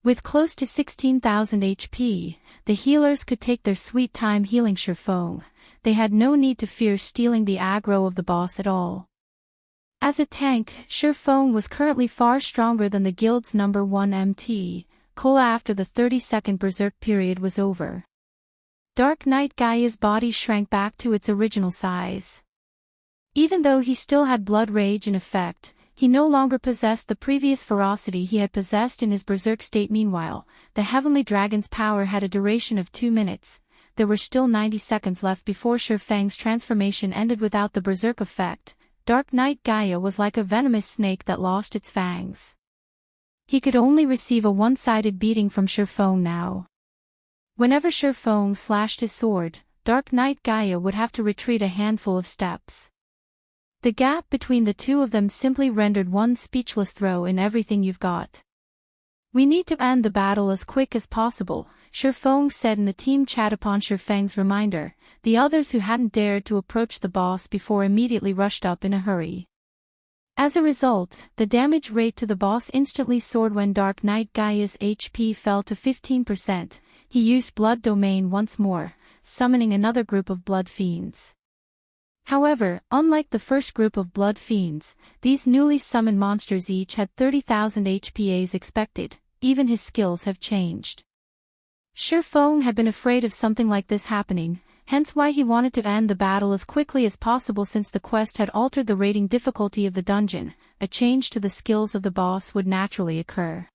S2: With close to 16,000 HP, the healers could take their sweet time healing Shifeng. They had no need to fear stealing the aggro of the boss at all. As a tank, Shifeng was currently far stronger than the guild's #1 MT, cola after the 30-second berserk period was over. Dark Knight Gaia's body shrank back to its original size. Even though he still had blood rage in effect, he no longer possessed the previous ferocity he had possessed in his berserk state. Meanwhile, the Heavenly Dragon's power had a duration of 2 minutes. There were still 90 seconds left before Shi Fang's transformation ended without the berserk effect. Dark Knight Gaia was like a venomous snake that lost its fangs. He could only receive a one-sided beating from Shi Fang now. Whenever Shi Fang slashed his sword, Dark Knight Gaia would have to retreat a handful of steps. The gap between the two of them simply rendered one speechless. Throw in everything you've got. We need to end the battle as quick as possible, Shi Fang said in the team chat upon Shi Fang's reminder. The others who hadn't dared to approach the boss before immediately rushed up in a hurry. As a result, the damage rate to the boss instantly soared when Dark Knight Gaia's HP fell to 15%. He used Blood Domain once more, summoning another group of Blood Fiends. However, unlike the first group of Blood Fiends, these newly summoned monsters each had 30,000 HP as expected. Even his skills have changed. Shi Fang had been afraid of something like this happening, hence why he wanted to end the battle as quickly as possible. Since the quest had altered the rating difficulty of the dungeon, a change to the skills of the boss would naturally occur.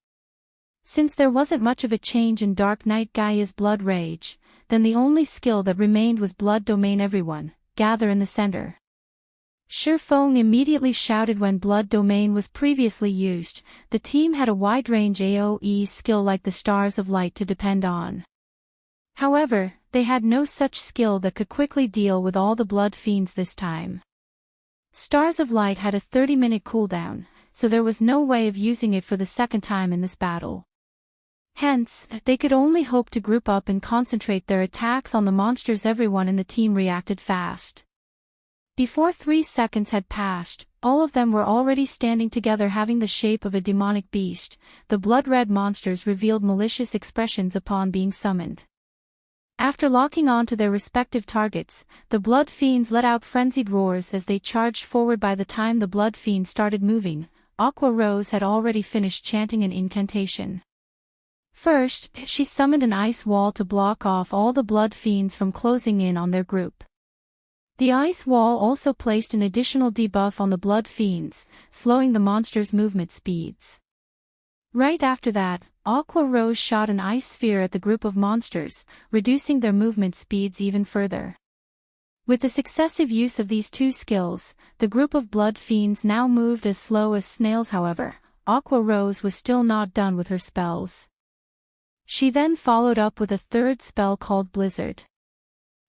S2: Since there wasn't much of a change in Dark Knight Gaia's blood rage, then the only skill that remained was Blood Domain. Everyone, gather in the center. Shi Fang immediately shouted when Blood Domain was previously used. The team had a wide-range AoE skill like the Stars of Light to depend on. However, they had no such skill that could quickly deal with all the Blood Fiends this time. Stars of Light had a 30-minute cooldown, so there was no way of using it for the second time in this battle. Hence, they could only hope to group up and concentrate their attacks on the monsters. Everyone in the team reacted fast. Before 3 seconds had passed, all of them were already standing together having the shape of a demonic beast. The blood-red monsters revealed malicious expressions upon being summoned. After locking on to their respective targets, the Blood Fiends let out frenzied roars as they charged forward. By the time the Blood Fiend started moving, Aqua Rose had already finished chanting an incantation. First, she summoned an ice wall to block off all the Blood Fiends from closing in on their group. The ice wall also placed an additional debuff on the Blood Fiends, slowing the monsters' movement speeds. Right after that, Aqua Rose shot an ice sphere at the group of monsters, reducing their movement speeds even further. With the successive use of these two skills, the group of Blood Fiends now moved as slow as snails. However, Aqua Rose was still not done with her spells. She then followed up with a third spell called Blizzard.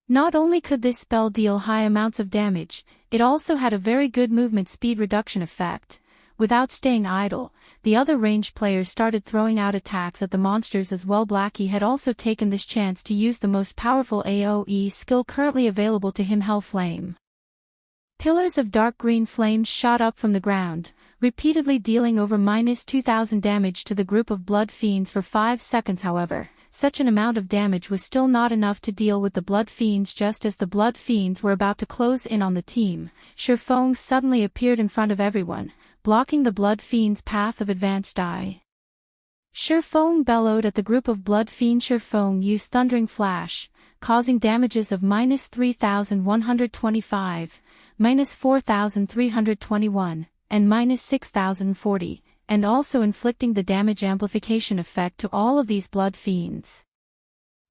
S2: Not only could this spell deal high amounts of damage, it also had a very good movement speed reduction effect. Without staying idle, the other ranged players started throwing out attacks at the monsters as well. Blackie had also taken this chance to use the most powerful AoE skill currently available to him, Hell Flame. Pillars of dark green flames shot up from the ground, repeatedly dealing over -2,000 damage to the group of Blood Fiends for 5 seconds. However, such an amount of damage was still not enough to deal with the Blood Fiends. Just as the Blood Fiends were about to close in on the team, Shi Fang suddenly appeared in front of everyone, blocking the Blood Fiends' path of advance. Die! Shi Fang bellowed at the group of Blood Fiends. Shi Fang used Thundering Flash, causing damages of -3,125, -4,321, and -6,040, and also inflicting the damage amplification effect to all of these Blood Fiends.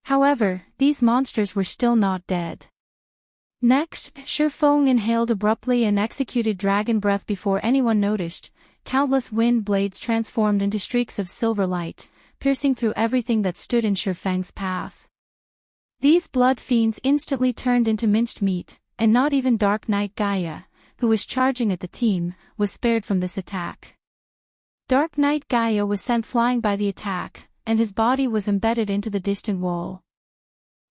S2: However, these monsters were still not dead. Next, Shi Fang inhaled abruptly and executed Dragon Breath before anyone noticed. Countless wind blades transformed into streaks of silver light, piercing through everything that stood in Shi Fang's path. These Blood Fiends instantly turned into minced meat, and not even Dark Knight Gaia, who was charging at the team, was spared from this attack. Dark Knight Gaia was sent flying by the attack, and his body was embedded into the distant wall.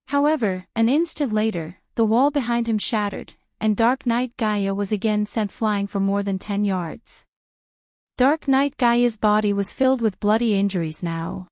S2: However, an instant later, the wall behind him shattered, and Dark Knight Gaia was again sent flying for more than 10 yards. Dark Knight Gaia's body was filled with bloody injuries now.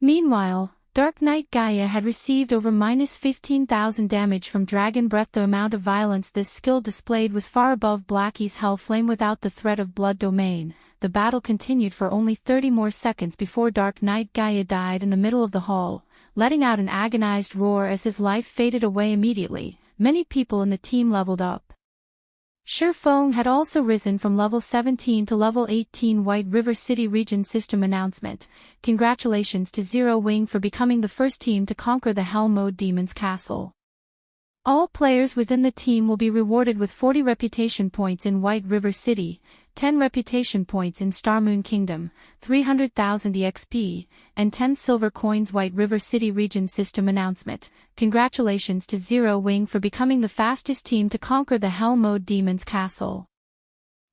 S2: Meanwhile, Dark Knight Gaia had received over -15,000 damage from Dragon Breath. The amount of violence this skill displayed was far above Blackie's Hell Flame. Without the threat of Blood Domain, the the battle continued for only 30 more seconds before Dark Knight Gaia died in the middle of the hall, letting out an agonized roar as his life faded away immediately. Many people in the team leveled up. Shi Feng had also risen from level 17 to level 18. White River City Region System Announcement. Congratulations to Zero Wing for becoming the first team to conquer the Hell Mode Demon's Castle. All players within the team will be rewarded with 40 reputation points in White River City, 10 reputation points in Star Moon Kingdom, 300,000 EXP, and 10 silver coins. White River City Region System Announcement. Congratulations to Zero Wing for becoming the fastest team to conquer the Hell Mode Demon's Castle.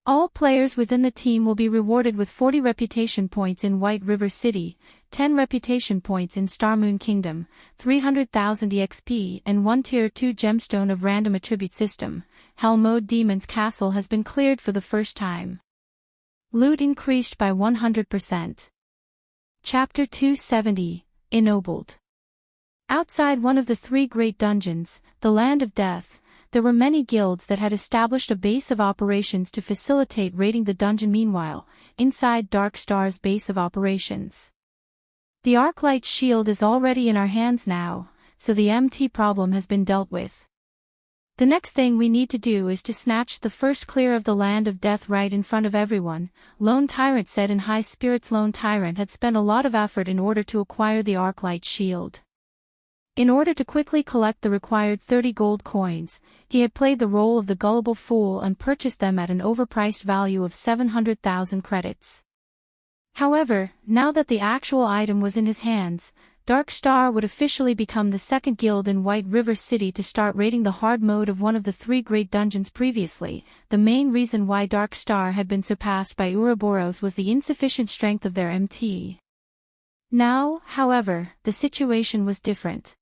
S2: All players within the team will be rewarded with 40 reputation points in White River City, 10 reputation points in Star Moon Kingdom, 300,000 EXP, and 1 Tier 2 gemstone of random attribute system. Hell Mode Demon's Castle has been cleared for the first time. Loot increased by 100%. Chapter 270, Ennobled. Outside one of the 3 great dungeons, the Land of Death, there were many guilds that had established a base of operations to facilitate raiding the dungeon. Meanwhile, inside Dark Star's base of operations, the Arclight shield is already in our hands now, so the MT problem has been dealt with. The next thing we need to do is to snatch the first clear of the Land of Death right in front of everyone, Lone Tyrant said in high spirits. Lone Tyrant had spent a lot of effort in order to acquire the Arclight shield. In order to quickly collect the required 30 gold coins, he had played the role of the gullible fool and purchased them at an overpriced value of 700,000 credits. However, now that the actual item was in his hands, Dark Star would officially become the second guild in White River City to start raiding the hard mode of one of the 3 great dungeons previously. The main reason why Dark Star had been surpassed by Ouroboros was the insufficient strength of their MT. Now, however, the situation was different.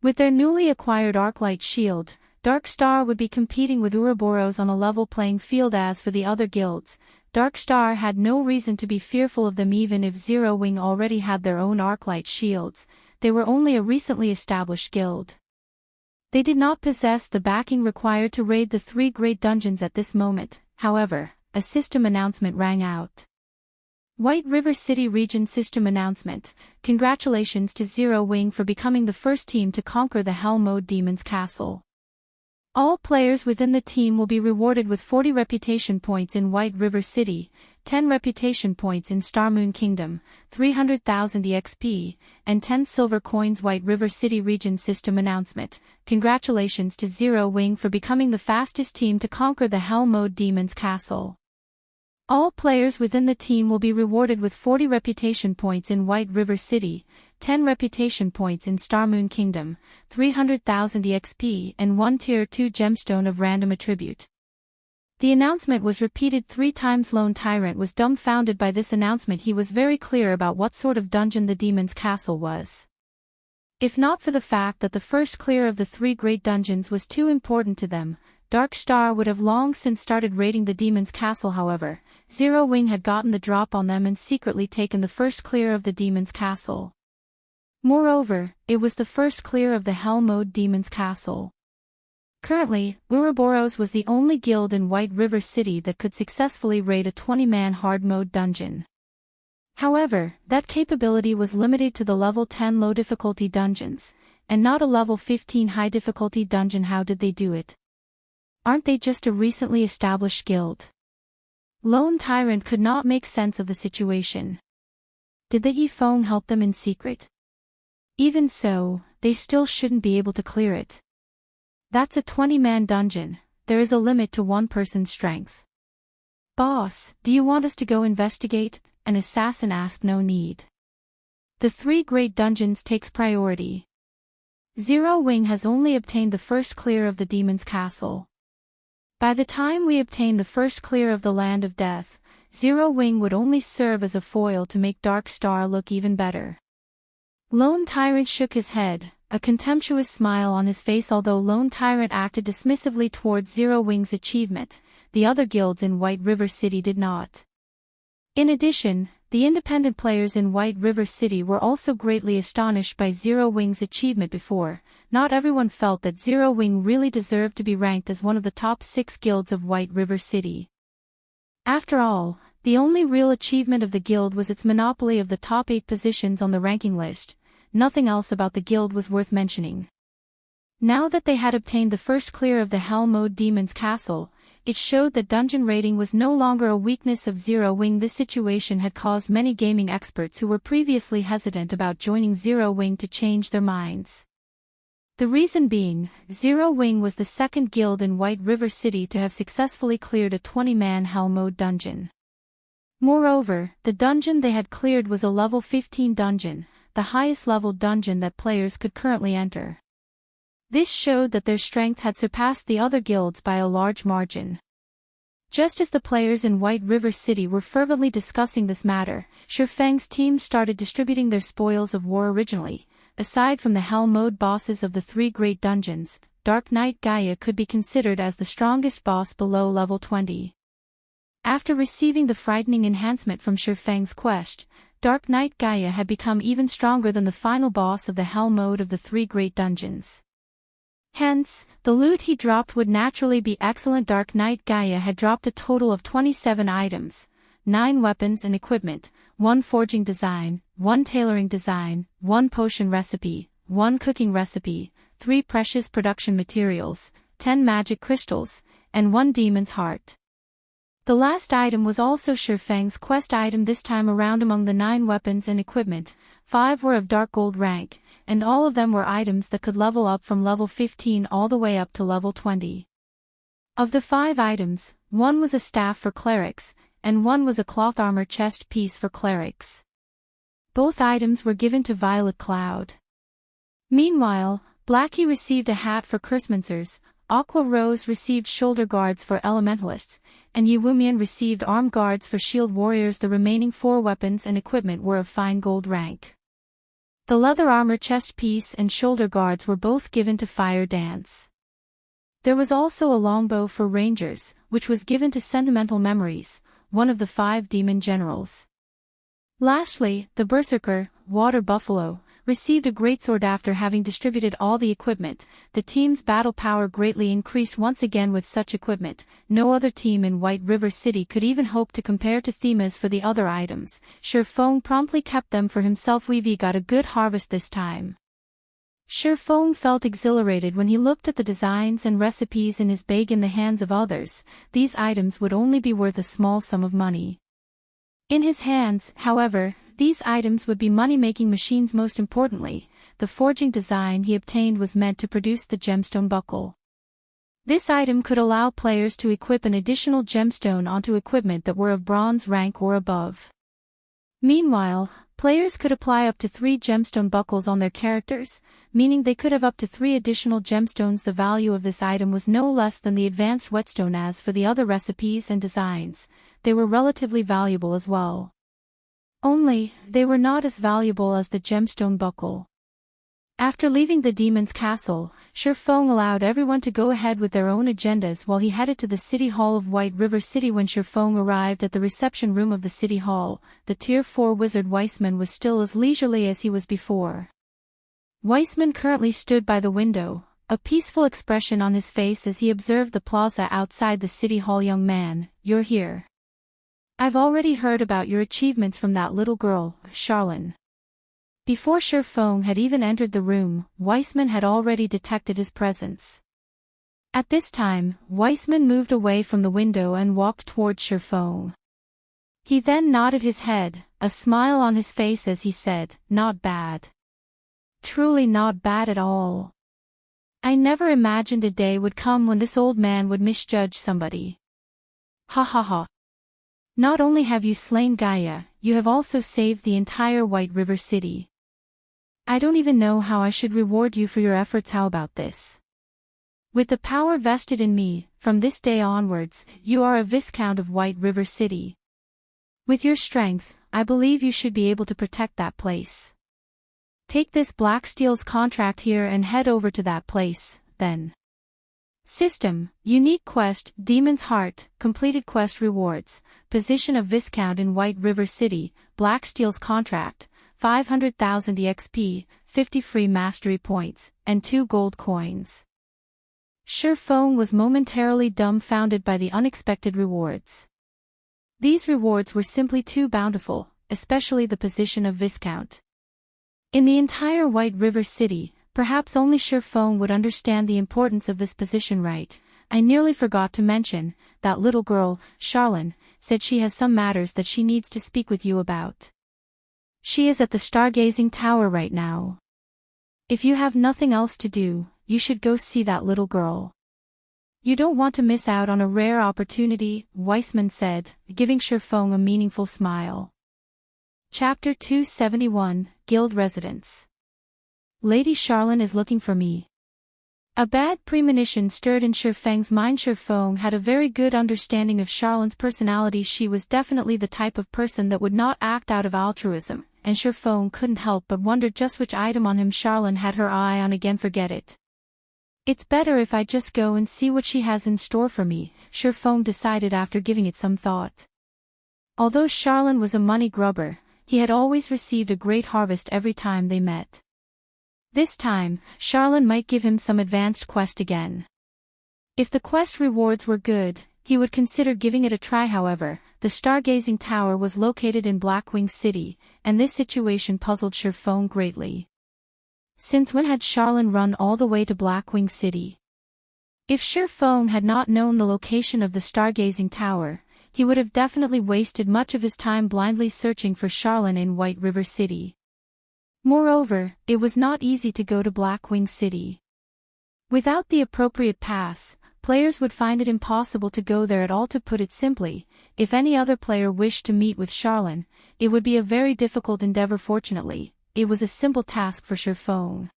S2: With their newly acquired Arclight shield, Dark Star would be competing with Ouroboros on a level playing field. As for the other guilds, Dark Star had no reason to be fearful of them. Even if Zero Wing already had their own Arclight shields, they were only a recently established guild. They did not possess the backing required to raid the 3 great dungeons at this moment. However, a system announcement rang out. White River City Region System Announcement. Congratulations to Zero Wing for becoming the first team to conquer the Hell Mode Demon's Castle. All players within the team will be rewarded with 40 reputation points in White River City, 10 reputation points in Star Moon Kingdom, 300,000 EXP, and 10 silver coins. White River City Region System Announcement. Congratulations to Zero Wing for becoming the fastest team to conquer the Hell Mode Demon's Castle. All players within the team will be rewarded with 40 reputation points in White River City, 10 reputation points in Star Moon Kingdom, 300,000 EXP, and 1 Tier 2 gemstone of random attribute. The announcement was repeated 3 times. Lone Tyrant was dumbfounded by this announcement. He was very clear about what sort of dungeon the Demon's Castle was. If not for the fact that the first clear of the 3 great dungeons was too important to them, Dark Star would have long since started raiding the Demon's Castle. However, Zero Wing had gotten the drop on them and secretly taken the first clear of the Demon's Castle. Moreover, it was the first clear of the Hell Mode Demon's Castle. Currently, Ouroboros was the only guild in White River City that could successfully raid a 20-man hard mode dungeon. However, that capability was limited to the level 10 low difficulty dungeons, and not a level 15 high difficulty dungeon. How did they do it? Aren't they just a recently established guild? Lone Tyrant could not make sense of the situation. Did the Yifeng help them in secret? Even so, they still shouldn't be able to clear it. That's a 20-man dungeon. There is a limit to one person's strength. Boss, do you want us to go investigate? An assassin asked. No need. The 3 great dungeons takes priority. Zero Wing has only obtained the first clear of the Demon's Castle. By the time we obtain the first clear of the Land of Death, Zero Wing would only serve as a foil to make Dark Star look even better. Lone Tyrant shook his head, a contemptuous smile on his face. Although Lone Tyrant acted dismissively towards Zero Wing's achievement, the other guilds in White River City did not. In addition, the independent players in White River City were also greatly astonished by Zero Wing's achievement. Before, not everyone felt that Zero Wing really deserved to be ranked as one of the top 6 guilds of White River City. After all, The only real achievement of the guild was its monopoly of the top 8 positions on the ranking list. Nothing else about the guild was worth mentioning. Now that they had obtained the first clear of the Hell Mode Demon's Castle, it showed that dungeon raiding was no longer a weakness of Zero Wing. This situation had caused many gaming experts who were previously hesitant about joining Zero Wing to change their minds. The reason being, Zero Wing was the second guild in White River City to have successfully cleared a 20-man Hell Mode dungeon. Moreover, the dungeon they had cleared was a level 15 dungeon, the highest level dungeon that players could currently enter. This showed that their strength had surpassed the other guilds by a large margin. Just as the players in White River City were fervently discussing this matter, Shifeng's team started distributing their spoils of war. Originally, aside from the Hell Mode bosses of the 3 great dungeons, Dark Knight Gaia could be considered as the strongest boss below level 20. After receiving the frightening enhancement from Shifeng's quest, Dark Knight Gaia had become even stronger than the final boss of the Hell Mode of the 3 great dungeons. Hence, the loot he dropped would naturally be excellent. Dark Knight Gaia had dropped a total of 27 items, 9 weapons and equipment, 1 forging design, 1 tailoring design, 1 potion recipe, 1 cooking recipe, 3 precious production materials, 10 magic crystals, and 1 demon's heart. The last item was also Shifeng's quest item. This time around, among the 9 weapons and equipment, 5 were of dark gold rank, and all of them were items that could level up from level 15 all the way up to level 20. Of the 5 items, 1 was a staff for clerics, and 1 was a cloth armor chest piece for clerics. Both items were given to Violet Cloud. Meanwhile, Blackie received a hat for Cursemancers, Aqua Rose received shoulder guards for elementalists, and Yuwumian received arm guards for shield warriors. The remaining 4 weapons and equipment were of fine gold rank. The leather armor chest piece and shoulder guards were both given to Fire Dance. There was also a longbow for rangers, which was given to Sentimental Memories, one of the 5 demon generals. Lastly, the Berserker, Water Buffalo, received a greatsword. After having distributed all the equipment. The team's battle power greatly increased once again with such equipment. No other team in White River City could even hope to compare to Themas for the other items. Shifeng promptly kept them for himself. We've got a good harvest this time. Shifeng felt exhilarated when he looked at the designs and recipes in his bag. In the hands of others, these items would only be worth a small sum of money. In his hands, however, these items would be money-making machines. Most importantly, the forging design he obtained was meant to produce the gemstone buckle. This item could allow players to equip an additional gemstone onto equipment that were of bronze rank or above. Meanwhile, players could apply up to 3 gemstone buckles on their characters, meaning they could have up to 3 additional gemstones. The value of this item was no less than the advanced whetstone. As for the other recipes and designs, they were relatively valuable as well. Only, they were not as valuable as the gemstone buckle. After leaving the demon's castle, Shifeng allowed everyone to go ahead with their own agendas while he headed to the City Hall of White River City. When Shifeng arrived at the reception room of the City Hall, the Tier 4 wizard Weissman was still as leisurely as he was before. Weissman currently stood by the window, a peaceful expression on his face as he observed the plaza outside the City Hall. Young man, you're here. I've already heard about your achievements from that little girl, Charlene. Before Shifeng had even entered the room, Weissman had already detected his presence. At this time, Weissman moved away from the window and walked towards Shifeng. He then nodded his head, a smile on his face as he said, "Not bad. Truly not bad at all. I never imagined a day would come when this old man would misjudge somebody. Ha ha ha. Not only have you slain Gaia, you have also saved the entire White River City. I don't even know how I should reward you for your efforts. How about this? With the power vested in me, from this day onwards, you are a Viscount of White River City. With your strength, I believe you should be able to protect that place. Take this Blacksteel's contract here and head over to that place, then. System, unique quest, Demon's Heart, completed quest rewards, position of Viscount in White River City, Blacksteel's contract, 500,000 EXP, 50 free mastery points, and 2 gold coins. Shifeng was momentarily dumbfounded by the unexpected rewards. These rewards were simply too bountiful, especially the position of Viscount. In the entire White River City, perhaps only Sir Feng would understand the importance of this position, right? I nearly forgot to mention, that little girl, Charlene, said she has some matters that she needs to speak with you about. She is at the stargazing tower right now. If you have nothing else to do, you should go see that little girl. You don't want to miss out on a rare opportunity, Weissman said, giving Sir Feng a meaningful smile. Chapter 271, Guild Residence. Lady Charlene is looking for me. A bad premonition stirred in Sir Feng's mind. Sir Feng had a very good understanding of Charlene's personality. She was definitely the type of person that would not act out of altruism, and Sir Feng couldn't help but wonder just which item on him Charlene had her eye on again. Forget it. It's better if I just go and see what she has in store for me, Sir Feng decided after giving it some thought. Although Charlene was a money grubber, he had always received a great harvest every time they met. This time, Charlene might give him some advanced quest again. If the quest rewards were good, he would consider giving it a try. However, the stargazing tower was located in Blackwing City, and this situation puzzled Sir Feng greatly. Since when had Charlene run all the way to Blackwing City? If Sir Feng had not known the location of the stargazing tower, he would have definitely wasted much of his time blindly searching for Charlene in White River City. Moreover, it was not easy to go to Blackwing City. Without the appropriate pass, players would find it impossible to go there at all. To put it simply, if any other player wished to meet with Charlene, it would be a very difficult endeavor. Fortunately, it was a simple task for Sir Feng.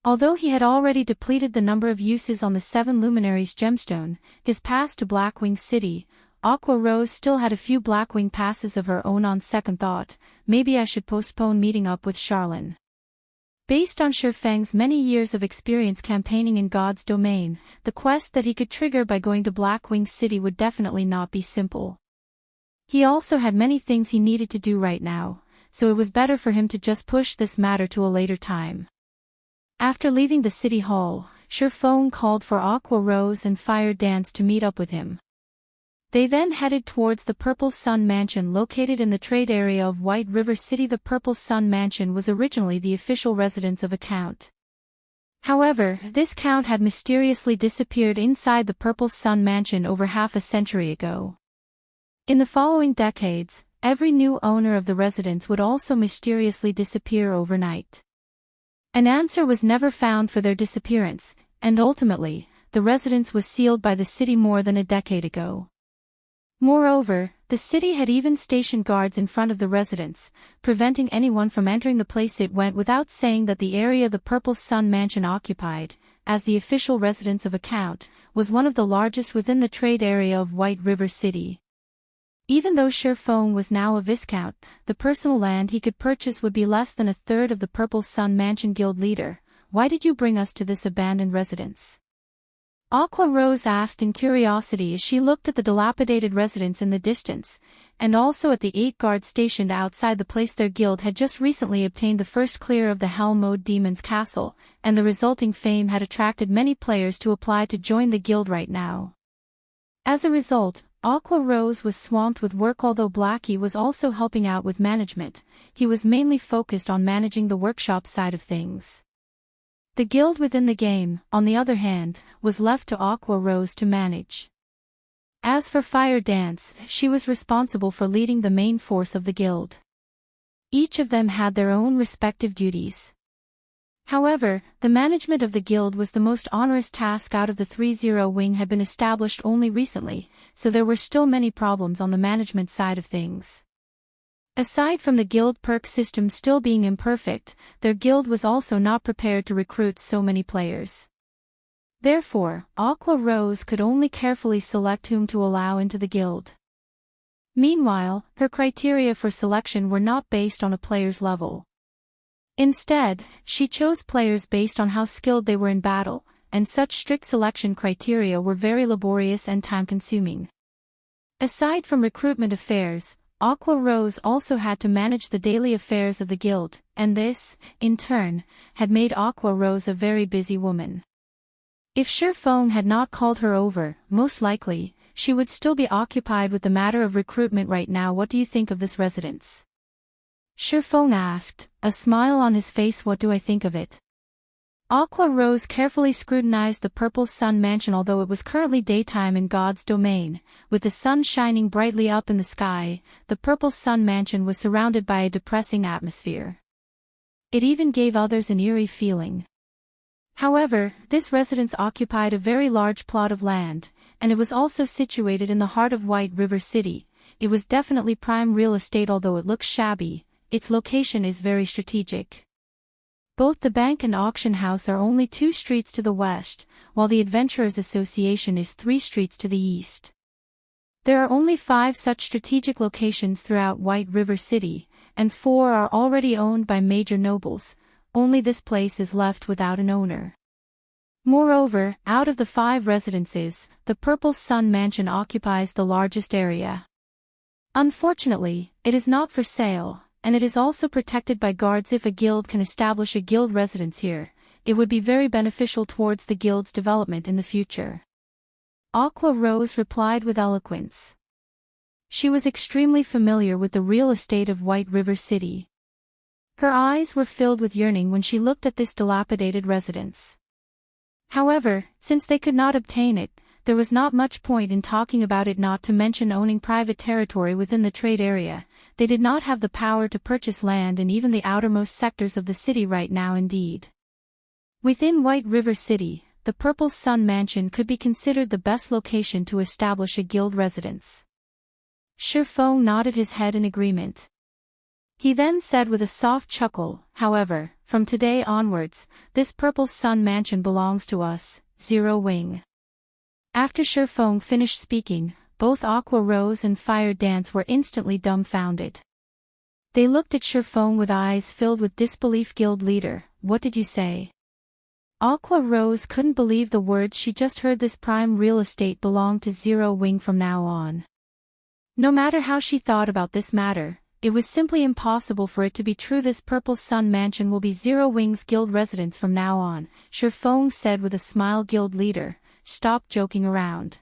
S2: Although he had already depleted the number of uses on the 7 Luminaries gemstone, his pass to Blackwing City, Aqua Rose still had a few Blackwing passes of her own. On second thought, maybe I should postpone meeting up with Charlene. Based on Sir Feng's many years of experience campaigning in God's domain, the quest that he could trigger by going to Blackwing City would definitely not be simple. He also had many things he needed to do right now, so it was better for him to just push this matter to a later time. After leaving the city hall, Sir Feng called for Aqua Rose and Fire Dance to meet up with him. They then headed towards the Purple Sun Mansion located in the trade area of White River City. The Purple Sun Mansion was originally the official residence of a count. However, this count had mysteriously disappeared inside the Purple Sun Mansion over half a century ago. In the following decades, every new owner of the residence would also mysteriously disappear overnight. An answer was never found for their disappearance, and ultimately, the residence was sealed by the city more than a decade ago. Moreover, the city had even stationed guards in front of the residence, preventing anyone from entering the place. It went without saying that the area the Purple Sun Mansion occupied, as the official residence of a count, was one of the largest within the trade area of White River City. Even though Sir Feng was now a Viscount, the personal land he could purchase would be less than a third of the Purple Sun Mansion. Guild leader, why did you bring us to this abandoned residence? Aqua Rose asked in curiosity as she looked at the dilapidated residence in the distance, and also at the 8 guards stationed outside the place. Their guild had just recently obtained the first clear of the Hell-Mode Demon's Castle, and the resulting fame had attracted many players to apply to join the guild right now. As a result, Aqua Rose was swamped with work. Although Blackie was also helping out with management, he was mainly focused on managing the workshop side of things. The guild within the game, on the other hand, was left to Aqua Rose to manage. As for Fire Dance, she was responsible for leading the main force of the guild. Each of them had their own respective duties. However, the management of the guild was the most onerous task out of the 3-0 wing. Had been established only recently, so there were still many problems on the management side of things. Aside from the guild perk system still being imperfect, their guild was also not prepared to recruit so many players. Therefore, Aqua Rose could only carefully select whom to allow into the guild. Meanwhile, her criteria for selection were not based on a player's level. Instead, she chose players based on how skilled they were in battle, and such strict selection criteria were very laborious and time-consuming. Aside from recruitment affairs, Aqua Rose also had to manage the daily affairs of the guild, and this, in turn, had made Aqua Rose a very busy woman. If Sir Feng had not called her over, most likely, she would still be occupied with the matter of recruitment right now. What do you think of this residence? Shifeng asked, a smile on his face. What do I think of it? Aqua Rose carefully scrutinized the Purple Sun Mansion. Although it was currently daytime in God's domain, with the sun shining brightly up in the sky, the Purple Sun Mansion was surrounded by a depressing atmosphere. It even gave others an eerie feeling. However, this residence occupied a very large plot of land, and it was also situated in the heart of White River City. It was definitely prime real estate. Although it looks shabby, its location is very strategic. Both the bank and auction house are only 2 streets to the west, while the Adventurers Association is 3 streets to the east. There are only 5 such strategic locations throughout White River City, and 4 are already owned by major nobles. Only this place is left without an owner. Moreover, out of the 5 residences, the Purple Sun Mansion occupies the largest area. Unfortunately, it is not for sale, and it is also protected by guards. If a guild can establish a guild residence here, it would be very beneficial towards the guild's development in the future. Aqua Rose replied with eloquence. She was extremely familiar with the real estate of White River City. Her eyes were filled with yearning when she looked at this dilapidated residence. However, since they could not obtain it, there was not much point in talking about it. Not to mention owning private territory within the trade area, they did not have the power to purchase land in even the outermost sectors of the city right now. Indeed, within White River City, the Purple Sun Mansion could be considered the best location to establish a guild residence. Shifeng nodded his head in agreement. He then said with a soft chuckle, however, from today onwards, this Purple Sun Mansion belongs to us, Zero Wing. After Shifeng finished speaking, both Aqua Rose and Fire Dance were instantly dumbfounded. They looked at Shifeng with eyes filled with disbelief. Guild leader, what did you say? Aqua Rose couldn't believe the words she just heard. This prime real estate belonged to Zero Wing from now on. No matter how she thought about this matter, it was simply impossible for it to be true. This Purple Sun Mansion will be Zero Wing's guild residence from now on, Shifeng said with a smile. Guild leader, stop joking around.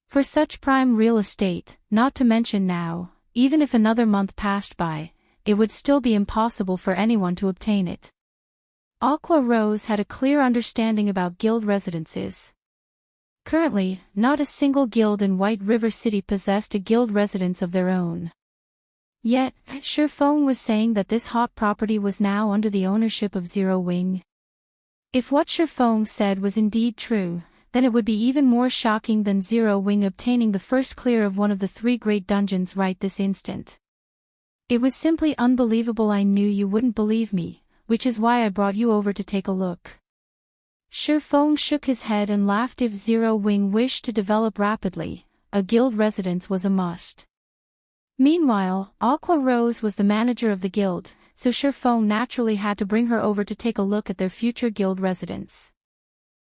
S2: For such prime real estate, not to mention now, even if another month passed by, it would still be impossible for anyone to obtain it. Aqua Rose had a clear understanding about guild residences. Currently, not a single guild in White River City possessed a guild residence of their own. Yet, Shifeng was saying that this hot property was now under the ownership of Zero Wing. If what Shifeng said was indeed true, then it would be even more shocking than Zero Wing obtaining the first clear of one of the 3 great dungeons right this instant. It was simply unbelievable. I knew you wouldn't believe me, which is why I brought you over to take a look. Shifeng shook his head and laughed. If Zero Wing wished to develop rapidly, a guild residence was a must. Meanwhile, Aqua Rose was the manager of the guild, so Shifeng naturally had to bring her over to take a look at their future guild residence.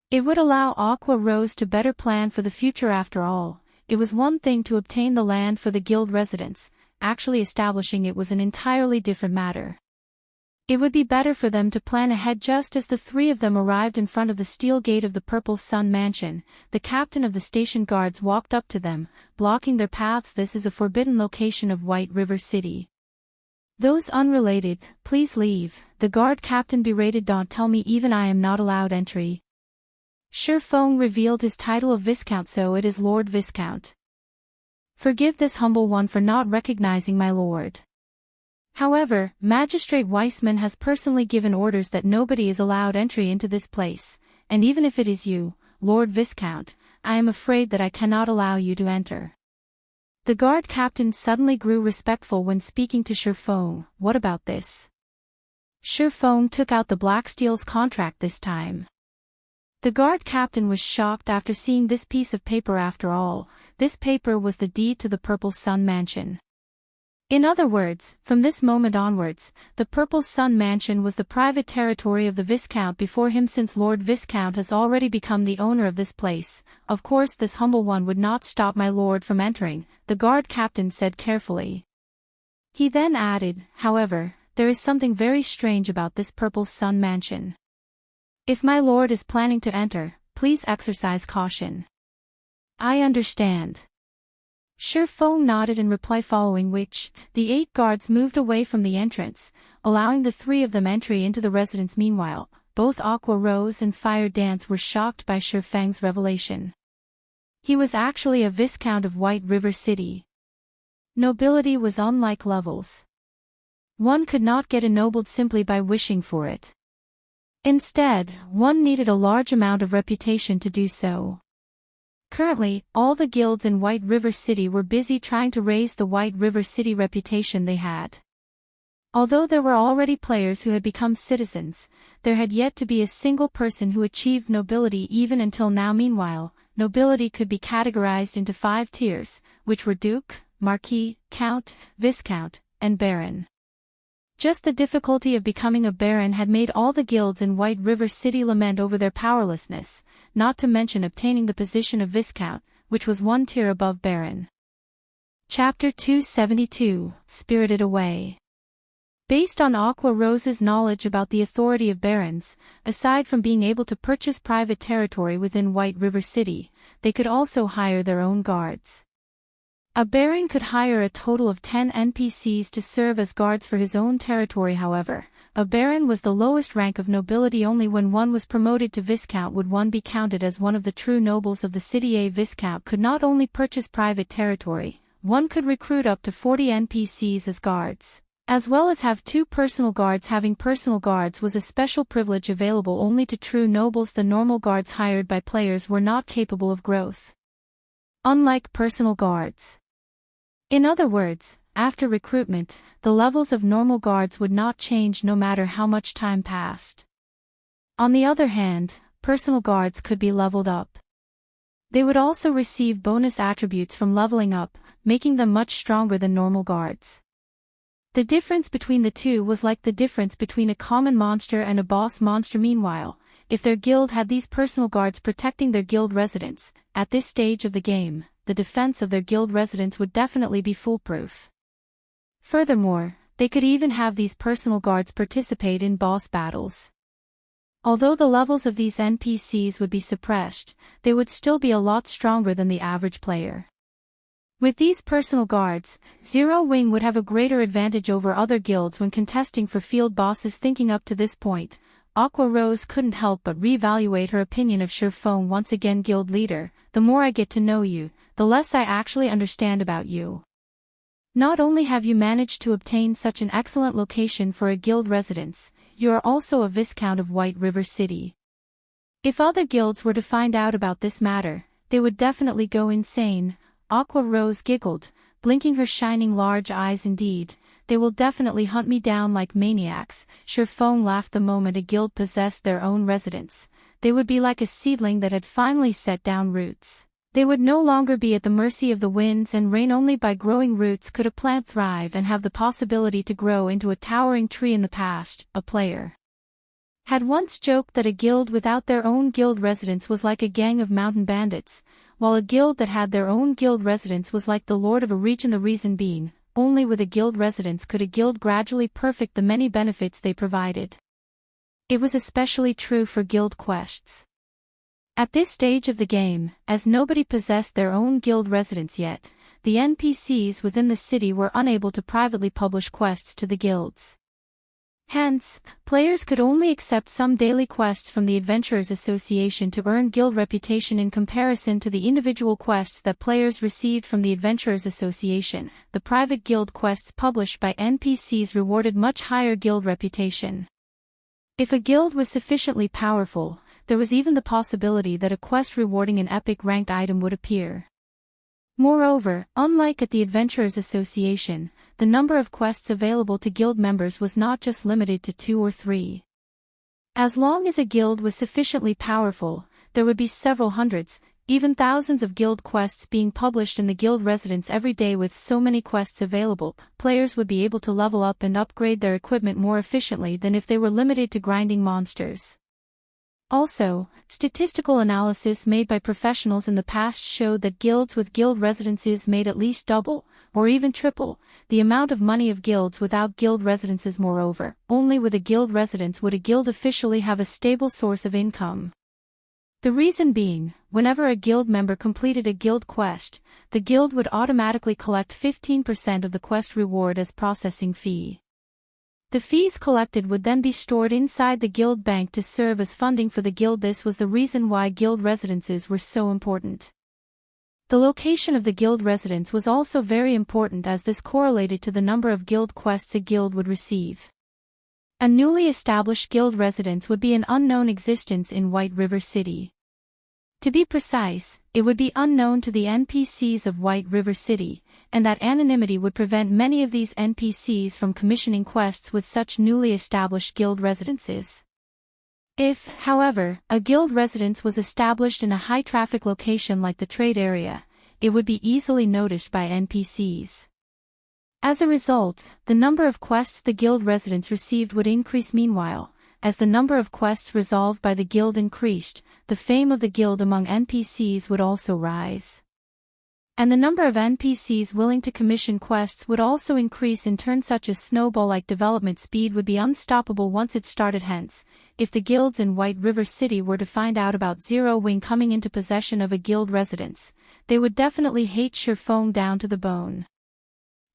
S2: It would allow Aqua Rose to better plan for the future. After all, it was one thing to obtain the land for the guild residence, actually establishing it was an entirely different matter. It would be better for them to plan ahead. Just as the 3 of them arrived in front of the steel gate of the Purple Sun Mansion, the captain of the station guards walked up to them, blocking their paths. This is a forbidden location of White River City. Those unrelated, please leave, the guard captain berated. Don't tell me even I am not allowed entry. Shifeng revealed his title of Viscount, so it is Lord Viscount. Forgive this humble one for not recognizing my lord. However, Magistrate Weissman has personally given orders that nobody is allowed entry into this place, and even if it is you, Lord Viscount, I am afraid that I cannot allow you to enter. The guard captain suddenly grew respectful when speaking to Shifeng. What about this? Shifeng took out the Blacksteel's contract this time. The guard captain was shocked after seeing this piece of paper. After all, this paper was the deed to the Purple Sun Mansion. In other words, from this moment onwards, the Purple Sun Mansion was the private territory of the Viscount before him. Since Lord Viscount has already become the owner of this place, of course this humble one would not stop my lord from entering, the guard captain said carefully. He then added, however, there is something very strange about this Purple Sun Mansion. If my lord is planning to enter, please exercise caution. I understand. Sure Feng nodded in reply, following which, the 8 guards moved away from the entrance, allowing the 3 of them entry into the residence. Meanwhile, both Aqua Rose and Fire Dance were shocked by Sure Feng's revelation. He was actually a Viscount of White River City. Nobility was unlike levels. One could not get ennobled simply by wishing for it. Instead, one needed a large amount of reputation to do so. Currently, all the guilds in White River City were busy trying to raise the White River City reputation they had. Although there were already players who had become citizens, there had yet to be a single person who achieved nobility even until now. Meanwhile, nobility could be categorized into 5 tiers, which were Duke, Marquis, Count, Viscount, and Baron. Just the difficulty of becoming a Baron had made all the guilds in White River City lament over their powerlessness, not to mention obtaining the position of Viscount, which was 1 tier above Baron. Chapter 272, Spirited Away. Based on Aqua Rose's knowledge about the authority of barons, aside from being able to purchase private territory within White River City, they could also hire their own guards. A baron could hire a total of 10 NPCs to serve as guards for his own territory. However, a baron was the lowest rank of nobility. Only when one was promoted to Viscount would one be counted as one of the true nobles of the city. A Viscount could not only purchase private territory, one could recruit up to 40 NPCs as guards, as well as have 2 personal guards. Having personal guards was a special privilege available only to true nobles. The normal guards hired by players were not capable of growth, unlike personal guards. In other words, after recruitment, the levels of normal guards would not change no matter how much time passed. On the other hand, personal guards could be leveled up. They would also receive bonus attributes from leveling up, making them much stronger than normal guards. The difference between the two was like the difference between a common monster and a boss monster. Meanwhile, if their guild had these personal guards protecting their guild residents, at this stage of the game, the defense of their guild residents would definitely be foolproof. Furthermore, they could even have these personal guards participate in boss battles. Although the levels of these NPCs would be suppressed, they would still be a lot stronger than the average player. With these personal guards, Zero Wing would have a greater advantage over other guilds when contesting for field bosses. Thinking up to this point, Aqua Rose couldn't help but reevaluate her opinion of Sure Feng. Once again, guild leader, the more I get to know you, the less I actually understand about you. Not only have you managed to obtain such an excellent location for a guild residence, you are also a Viscount of White River City. If other guilds were to find out about this matter, they would definitely go insane. Aqua Rose giggled, blinking her shining large eyes. Indeed, they will definitely hunt me down like maniacs. Sure Feng laughed. The moment a guild possessed their own residence, they would be like a seedling that had finally set down roots. They would no longer be at the mercy of the winds and rain. Only by growing roots could a plant thrive and have the possibility to grow into a towering tree. In the past, a player had once joked that a guild without their own guild residence was like a gang of mountain bandits, while a guild that had their own guild residence was like the lord of a region. The reason being, only with a guild residence could a guild gradually perfect the many benefits they provided. It was especially true for guild quests. At this stage of the game, as nobody possessed their own guild residence yet, the NPCs within the city were unable to privately publish quests to the guilds. Hence, players could only accept some daily quests from the Adventurers Association to earn guild reputation. In comparison to the individual quests that players received from the Adventurers Association, the private guild quests published by NPCs rewarded much higher guild reputation. If a guild was sufficiently powerful, there was even the possibility that a quest rewarding an epic ranked item would appear. Moreover, unlike at the Adventurers Association, the number of quests available to guild members was not just limited to 2 or 3. As long as a guild was sufficiently powerful, there would be several hundreds, even thousands of guild quests being published in the guild residence every day. With so many quests available, players would be able to level up and upgrade their equipment more efficiently than if they were limited to grinding monsters. Also, statistical analysis made by professionals in the past showed that guilds with guild residences made at least double, or even triple, the amount of money of guilds without guild residences. Moreover, only with a guild residence would a guild officially have a stable source of income. The reason being, whenever a guild member completed a guild quest, the guild would automatically collect 15% of the quest reward as processing fee. The fees collected would then be stored inside the guild bank to serve as funding for the guild. This was the reason why guild residences were so important. The location of the guild residence was also very important, as this correlated to the number of guild quests a guild would receive. A newly established guild residence would be an unknown existence in White River City. To be precise, it would be unknown to the NPCs of White River City, and that anonymity would prevent many of these NPCs from commissioning quests with such newly established guild residences. If, however, a guild residence was established in a high-traffic location like the trade area, it would be easily noticed by NPCs. As a result, the number of quests the guild residents received would increase. Meanwhile, as the number of quests resolved by the guild increased, the fame of the guild among NPCs would also rise. And the number of NPCs willing to commission quests would also increase in turn. Such a snowball-like development speed would be unstoppable once it started. Hence, if the guilds in White River City were to find out about Zero Wing coming into possession of a guild residence, they would definitely hate Shifeng down to the bone.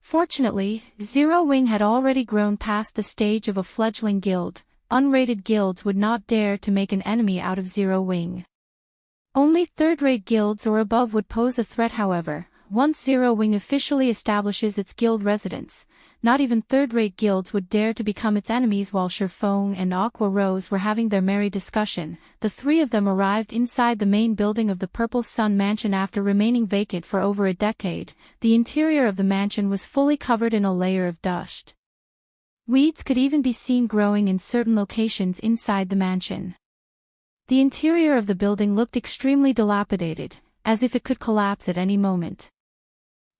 S2: Fortunately, Zero Wing had already grown past the stage of a fledgling guild. Unrated guilds would not dare to make an enemy out of Zero Wing. Only third-rate guilds or above would pose a threat. However, once Zero Wing officially establishes its guild residence, not even third-rate guilds would dare to become its enemies. While Shifeng and Aqua Rose were having their merry discussion, the three of them arrived inside the main building of the Purple Sun Mansion. After remaining vacant for over a decade, the interior of the mansion was fully covered in a layer of dust. Weeds could even be seen growing in certain locations inside the mansion. The interior of the building looked extremely dilapidated, as if it could collapse at any moment.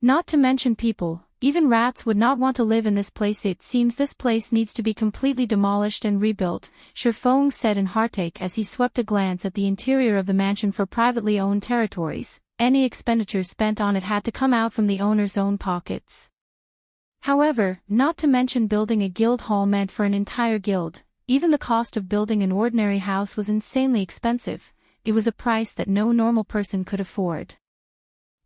S2: Not to mention people, even rats would not want to live in this place. It seems this place needs to be completely demolished and rebuilt, Shifeng said in heartache as he swept a glance at the interior of the mansion. For privately owned territories, any expenditures spent on it had to come out from the owner's own pockets. However, not to mention building a guild hall meant for an entire guild, even the cost of building an ordinary house was insanely expensive. It was a price that no normal person could afford.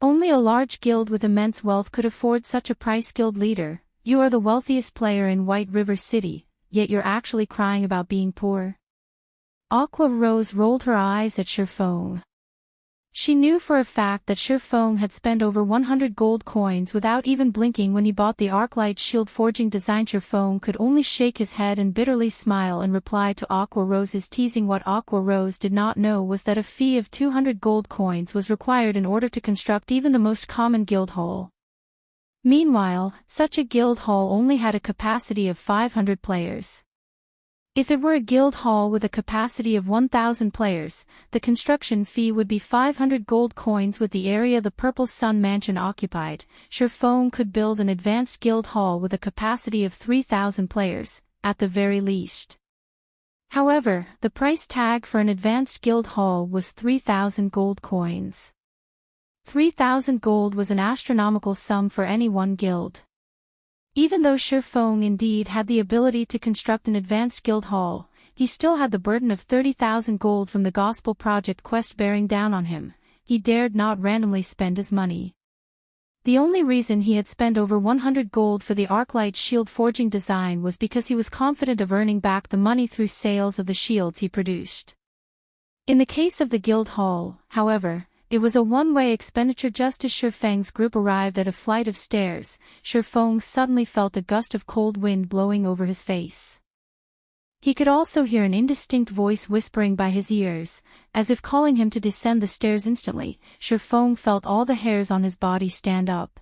S2: Only a large guild with immense wealth could afford such a price. Guild leader, you are the wealthiest player in White River City, yet you're actually crying about being poor. Aqua Rose rolled her eyes at Shifeng. She knew for a fact that Shifeng had spent over 100 gold coins without even blinking when he bought the Arclight shield forging design. Shifeng could only shake his head and bitterly smile in reply to Aqua Rose's teasing. What Aqua Rose did not know was that a fee of 200 gold coins was required in order to construct even the most common guild hall. Meanwhile, such a guild hall only had a capacity of 500 players. If it were a guild hall with a capacity of 1,000 players, the construction fee would be 500 gold coins. With the area the Purple Sun Mansion occupied, Shifeng could build an advanced guild hall with a capacity of 3,000 players, at the very least. However, the price tag for an advanced guild hall was 3,000 gold coins. 3,000 gold was an astronomical sum for any one guild. Even though Shifeng indeed had the ability to construct an advanced guild hall, he still had the burden of 30,000 gold from the Gospel Project quest bearing down on him. He dared not randomly spend his money. The only reason he had spent over 100 gold for the Arclight shield forging design was because he was confident of earning back the money through sales of the shields he produced. In the case of the guild hall, however, it was a one-way expenditure. Just as Shifeng's group arrived at a flight of stairs, Shifeng suddenly felt a gust of cold wind blowing over his face. He could also hear an indistinct voice whispering by his ears, as if calling him to descend the stairs instantly. Shifeng felt all the hairs on his body stand up.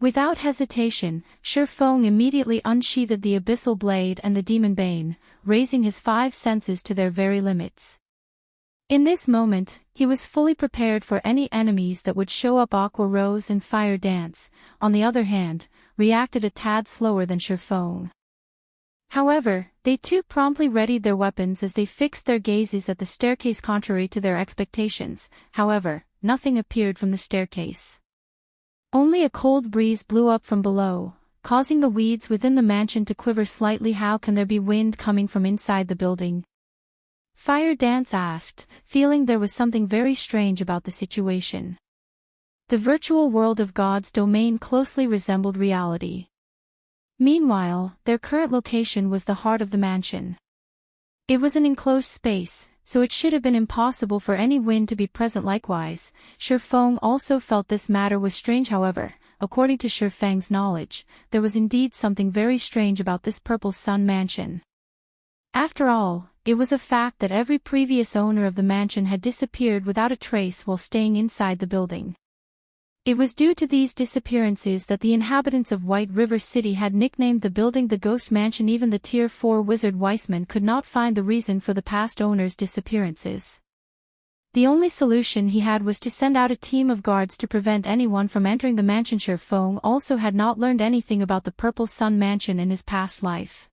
S2: Without hesitation, Shifeng immediately unsheathed the Abyssal Blade and the Demon Bane, raising his 5 senses to their very limits. In this moment, he was fully prepared for any enemies that would show up. Aqua Rose and Fire Dance, on the other hand, reacted a tad slower than Shifeng. However, they too promptly readied their weapons as they fixed their gazes at the staircase. Contrary to their expectations, however, nothing appeared from the staircase. Only a cold breeze blew up from below, causing the weeds within the mansion to quiver slightly. How can there be wind coming from inside the building? Fire Dance asked, feeling there was something very strange about the situation. The virtual world of God's domain closely resembled reality. Meanwhile, their current location was the heart of the mansion. It was an enclosed space, so it should have been impossible for any wind to be present likewise. Shifeng also felt this matter was strange. However, according to Shifeng's knowledge, there was indeed something very strange about this Purple Sun mansion. After all, it was a fact that every previous owner of the mansion had disappeared without a trace while staying inside the building. It was due to these disappearances that the inhabitants of White River City had nicknamed the building the Ghost Mansion. Even the Tier 4 wizard Weissman could not find the reason for the past owner's disappearances. The only solution he had was to send out a team of guards to prevent anyone from entering the mansion. Shifeng also had not learned anything about the Purple Sun Mansion in his past life.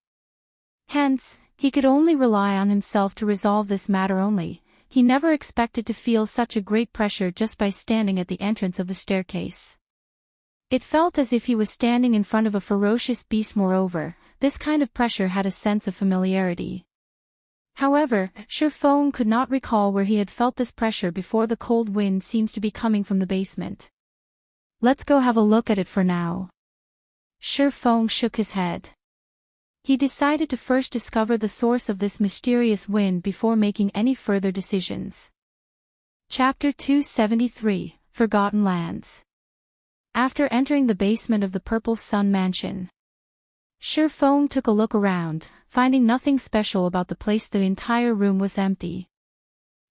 S2: Hence, he could only rely on himself to resolve this matter only. He never expected to feel such a great pressure just by standing at the entrance of the staircase. It felt as if he was standing in front of a ferocious beast. Moreover, this kind of pressure had a sense of familiarity. However, Shifeng could not recall where he had felt this pressure before. The cold wind seems to be coming from the basement. Let's go have a look at it for now. Shifeng shook his head. He decided to first discover the source of this mysterious wind before making any further decisions. Chapter 273, Forgotten Lands. After entering the basement of the Purple Sun Mansion, Shifeng took a look around, finding nothing special about the place. The entire room was empty.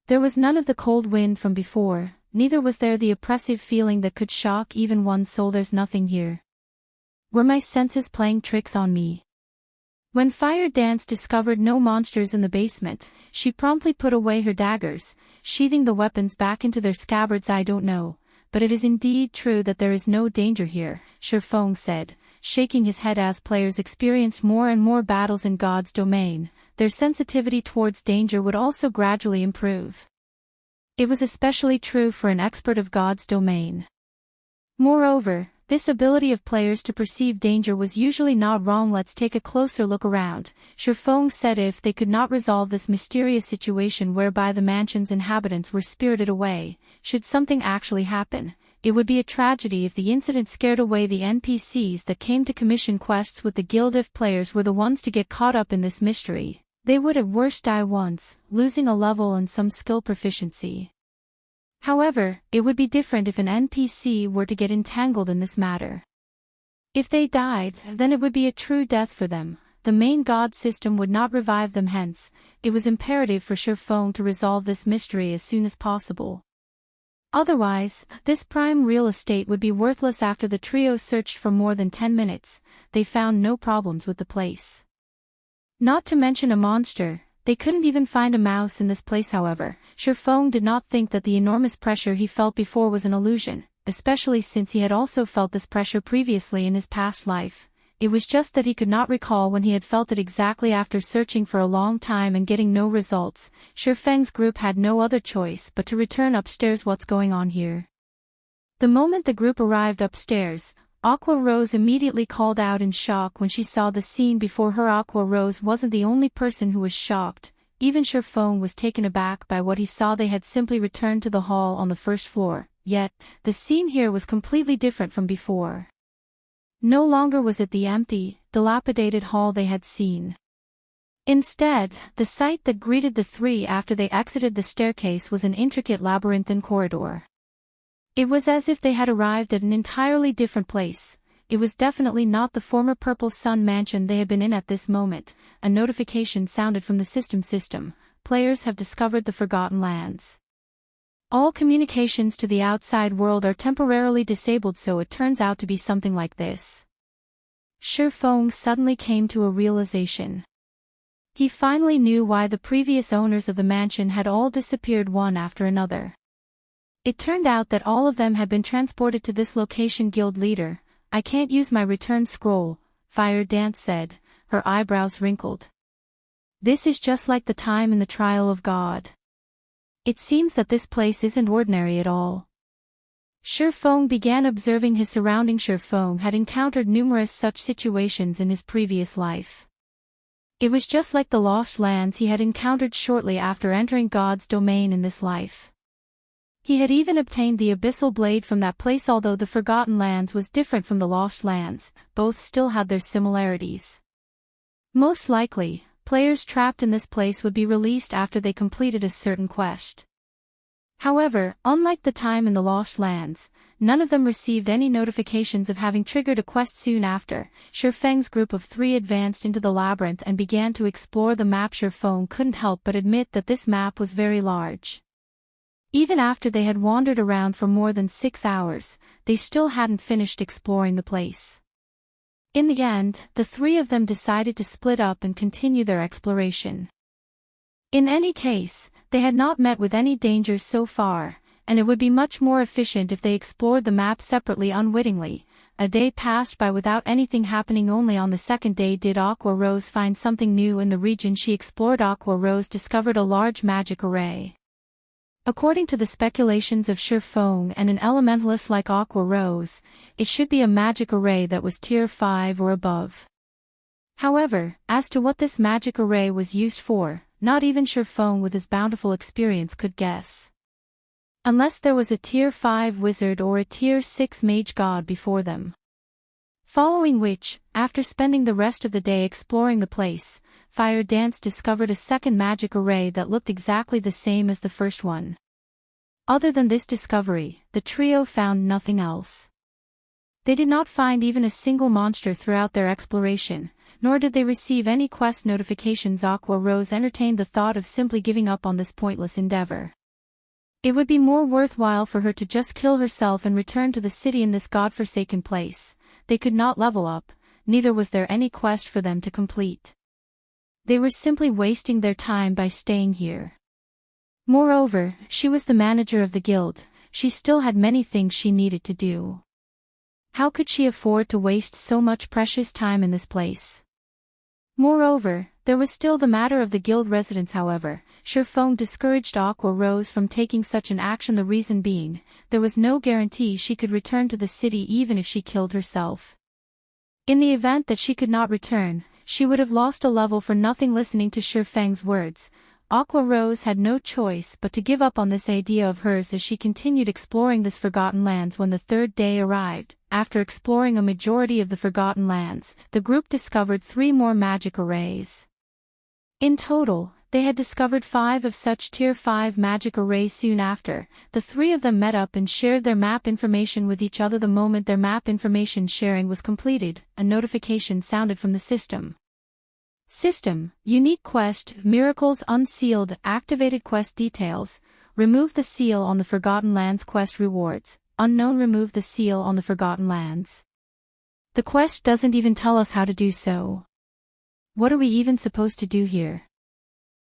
S2: There was none of the cold wind from before, neither was there the oppressive feeling that could shock even one's soul. There's nothing here. Were my senses playing tricks on me? When Fire Dance discovered no monsters in the basement, she promptly put away her daggers, sheathing the weapons back into their scabbards. I don't know, but it is indeed true that there is no danger here, Shifeng said, shaking his head. As players experienced more and more battles in God's domain, their sensitivity towards danger would also gradually improve. It was especially true for an expert of God's domain. Moreover, this ability of players to perceive danger was usually not wrong. Let's take a closer look around, Shifeng said. If they could not resolve this mysterious situation whereby the mansion's inhabitants were spirited away, should something actually happen, it would be a tragedy. If the incident scared away the NPCs that came to commission quests with the guild, if players were the ones to get caught up in this mystery, they would at worst die once, losing a level and some skill proficiency. However, it would be different if an NPC were to get entangled in this matter. If they died, then it would be a true death for them. The main god system would not revive them. Hence, it was imperative for Shifeng to resolve this mystery as soon as possible. Otherwise, this prime real estate would be worthless. After the trio searched for more than 10 minutes, they found no problems with the place. Not to mention a monster. They couldn't even find a mouse in this place. However, Shifeng did not think that the enormous pressure he felt before was an illusion, especially since he had also felt this pressure previously in his past life. It was just that he could not recall when he had felt it exactly. After searching for a long time and getting no results, Shifeng's group had no other choice but to return upstairs. What's going on here? The moment the group arrived upstairs, Aqua Rose immediately called out in shock when she saw the scene before her. Aqua Rose wasn't the only person who was shocked. Even Shifeng was taken aback by what he saw. They had simply returned to the hall on the first floor, yet, the scene here was completely different from before. No longer was it the empty, dilapidated hall they had seen. Instead, the sight that greeted the three after they exited the staircase was an intricate labyrinthine corridor. It was as if they had arrived at an entirely different place. It was definitely not the former Purple Sun Mansion they had been in at this moment. A notification sounded from the system. Players have discovered the Forgotten Lands. All communications to the outside world are temporarily disabled, so it turns out to be something like this. Shifeng suddenly came to a realization. He finally knew why the previous owners of the mansion had all disappeared one after another. It turned out that all of them had been transported to this location. Guild leader, I can't use my return scroll, Fire Dance said, her eyebrows wrinkled. This is just like the time in the trial of God. It seems that this place isn't ordinary at all. Shifeng began observing his surroundings. Shifeng had encountered numerous such situations in his previous life. It was just like the lost lands he had encountered shortly after entering God's domain in this life. He had even obtained the abyssal blade from that place. Although the Forgotten Lands was different from the Lost Lands, both still had their similarities. Most likely, players trapped in this place would be released after they completed a certain quest. However, unlike the time in the Lost Lands, none of them received any notifications of having triggered a quest. Soon after, Shifeng's group of 3 advanced into the labyrinth and began to explore the map. Shifeng couldn't help but admit that this map was very large. Even after they had wandered around for more than 6 hours, they still hadn't finished exploring the place. In the end, the 3 of them decided to split up and continue their exploration. In any case, they had not met with any dangers so far, and it would be much more efficient if they explored the map separately. Unwittingly, a day passed by without anything happening. Only on the second day did Aqua Rose find something new in the region she explored. Aqua Rose discovered a large magic array. According to the speculations of Shifeng and an elementalist like Aqua Rose, it should be a magic array that was tier 5 or above. However, as to what this magic array was used for, not even Shifeng with his bountiful experience could guess. Unless there was a tier 5 wizard or a tier 6 mage god before them. Following which, after spending the rest of the day exploring the place, Fire Dance discovered a second magic array that looked exactly the same as the first one. Other than this discovery, the trio found nothing else. They did not find even a single monster throughout their exploration, nor did they receive any quest notifications. Aqua Rose entertained the thought of simply giving up on this pointless endeavor. It would be more worthwhile for her to just kill herself and return to the city. In this godforsaken place, they could not level up, neither was there any quest for them to complete. They were simply wasting their time by staying here. Moreover, she was the manager of the guild. She still had many things she needed to do. How could she afford to waste so much precious time in this place? Moreover, there was still the matter of the guild residence. However, Shifeng discouraged Aqua Rose from taking such an action. The reason being, there was no guarantee she could return to the city even if she killed herself. In the event that she could not return, she would have lost a level for nothing. Listening to Shifeng's words, Aqua Rose had no choice but to give up on this idea of hers as she continued exploring this Forgotten Lands. When the third day arrived, after exploring a majority of the Forgotten Lands, the group discovered 3 more magic arrays. In total, they had discovered 5 of such tier 5 magic arrays. Soon after, the 3 of them met up and shared their map information with each other. The moment their map information sharing was completed, a notification sounded from the system. System, unique quest, miracles unsealed, activated quest details, remove the seal on the Forgotten Lands. Quest rewards, unknown. Remove the seal on the Forgotten Lands. The quest doesn't even tell us how to do so. What are we even supposed to do here?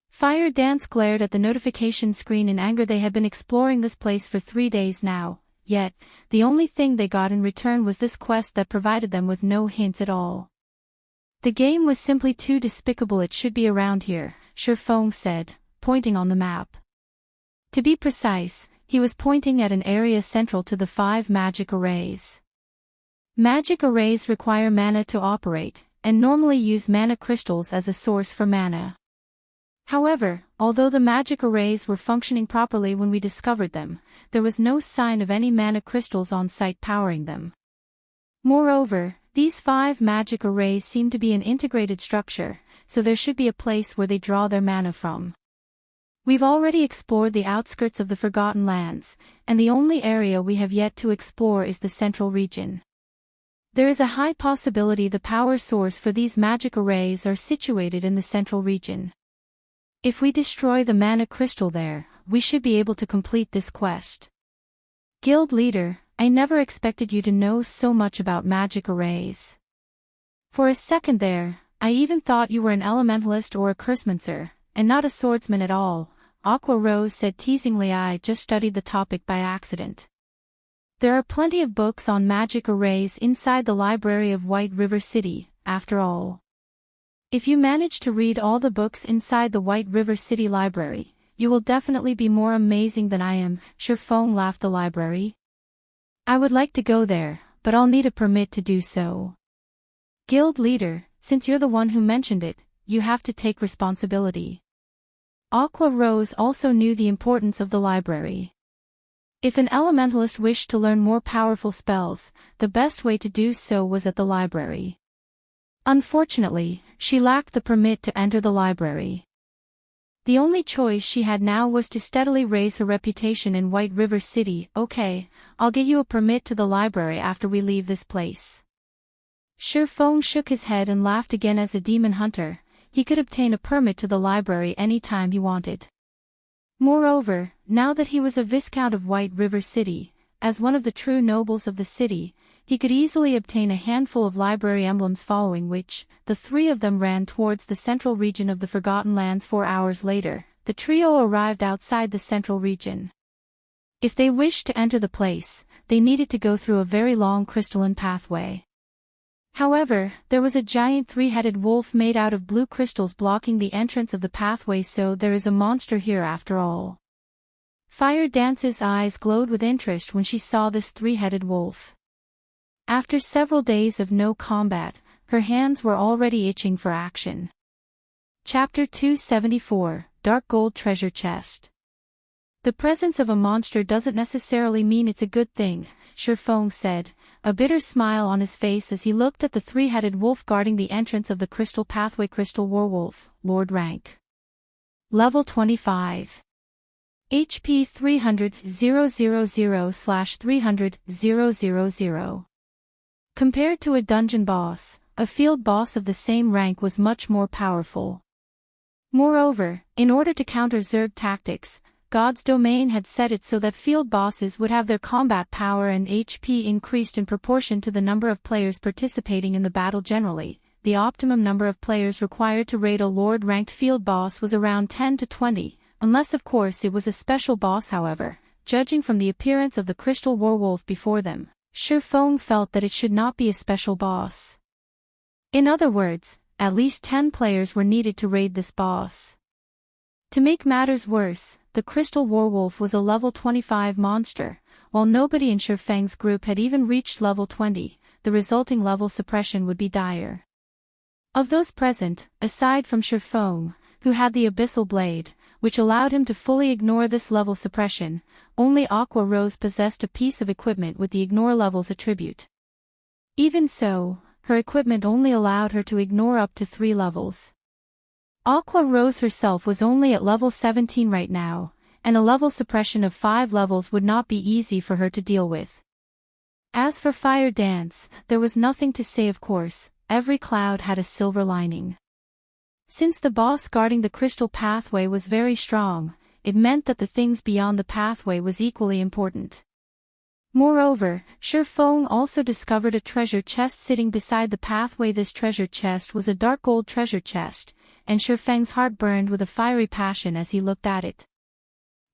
S2: Fire Dance glared at the notification screen in anger. They had been exploring this place for 3 days now, yet, the only thing they got in return was this quest that provided them with no hints at all. The game was simply too despicable. It should be around here, Shifeng said, pointing on the map. To be precise, he was pointing at an area central to the 5 magic arrays. Magic arrays require mana to operate, and normally use mana crystals as a source for mana. However, although the magic arrays were functioning properly when we discovered them, there was no sign of any mana crystals on site powering them. Moreover, these 5 magic arrays seem to be an integrated structure, so there should be a place where they draw their mana from. We've already explored the outskirts of the Forgotten Lands, and the only area we have yet to explore is the central region. There is a high possibility the power source for these magic arrays are situated in the central region. If we destroy the mana crystal there, we should be able to complete this quest. Guild leader, I never expected you to know so much about magic arrays. For a second there, I even thought you were an elementalist or a cursemancer, and not a swordsman at all, Aqua Rose said teasingly. I just studied the topic by accident. There are plenty of books on magic arrays inside the library of White River City, after all. If you manage to read all the books inside the White River City library, you will definitely be more amazing than I am, Shifeng laughed. The library? I would like to go there, but I'll need a permit to do so. Guild leader, since you're the one who mentioned it, you have to take responsibility. Aqua Rose also knew the importance of the library. If an elementalist wished to learn more powerful spells, the best way to do so was at the library. Unfortunately, she lacked the permit to enter the library. The only choice she had now was to steadily raise her reputation in White River City. Okay, I'll get you a permit to the library after we leave this place. Shifeng shook his head and laughed again. As a demon hunter, he could obtain a permit to the library any time he wanted. Moreover, now that he was a Viscount of White River City, as one of the true nobles of the city, he could easily obtain a handful of library emblems, following which, the three of them ran towards the central region of the Forgotten Lands. 4 hours later, the trio arrived outside the central region. If they wished to enter the place, they needed to go through a very long crystalline pathway. However, there was a giant three-headed wolf made out of blue crystals blocking the entrance of the pathway, so there is a monster here after all. Fire Dance's eyes glowed with interest when she saw this three-headed wolf. After several days of no combat, her hands were already itching for action. Chapter 274, Dark Gold Treasure Chest. The presence of a monster doesn't necessarily mean it's a good thing, Shifeng said, a bitter smile on his face as he looked at the three-headed wolf guarding the entrance of the crystal pathway. Crystal Werewolf, Lord Rank. Level 25. HP 300,000/300,000. Compared to a dungeon boss, a field boss of the same rank was much more powerful. Moreover, in order to counter Zerg tactics, God's domain had set it so that field bosses would have their combat power and HP increased in proportion to the number of players participating in the battle. Generally, the optimum number of players required to raid a Lord-ranked field boss was around 10 to 20, unless of course it was a special boss. However, judging from the appearance of the crystal werewolf before them, Shifeng felt that it should not be a special boss. In other words, at least 10 players were needed to raid this boss. To make matters worse, the crystal werewolf was a level 25 monster, while nobody in Shifeng's group had even reached level 20, the resulting level suppression would be dire. Of those present, aside from Shifeng, who had the Abyssal Blade, which allowed him to fully ignore this level suppression, only Aqua Rose possessed a piece of equipment with the Ignore Levels attribute. Even so, her equipment only allowed her to ignore up to 3 levels. Aqua Rose herself was only at level 17 right now, and a level suppression of 5 levels would not be easy for her to deal with. As for Fire Dance, there was nothing to say. Of course, every cloud had a silver lining. Since the boss guarding the crystal pathway was very strong, it meant that the things beyond the pathway was equally important. Moreover, Shifeng also discovered a treasure chest sitting beside the pathway. This treasure chest was a dark gold treasure chest, and Shifeng's heart burned with a fiery passion as he looked at it.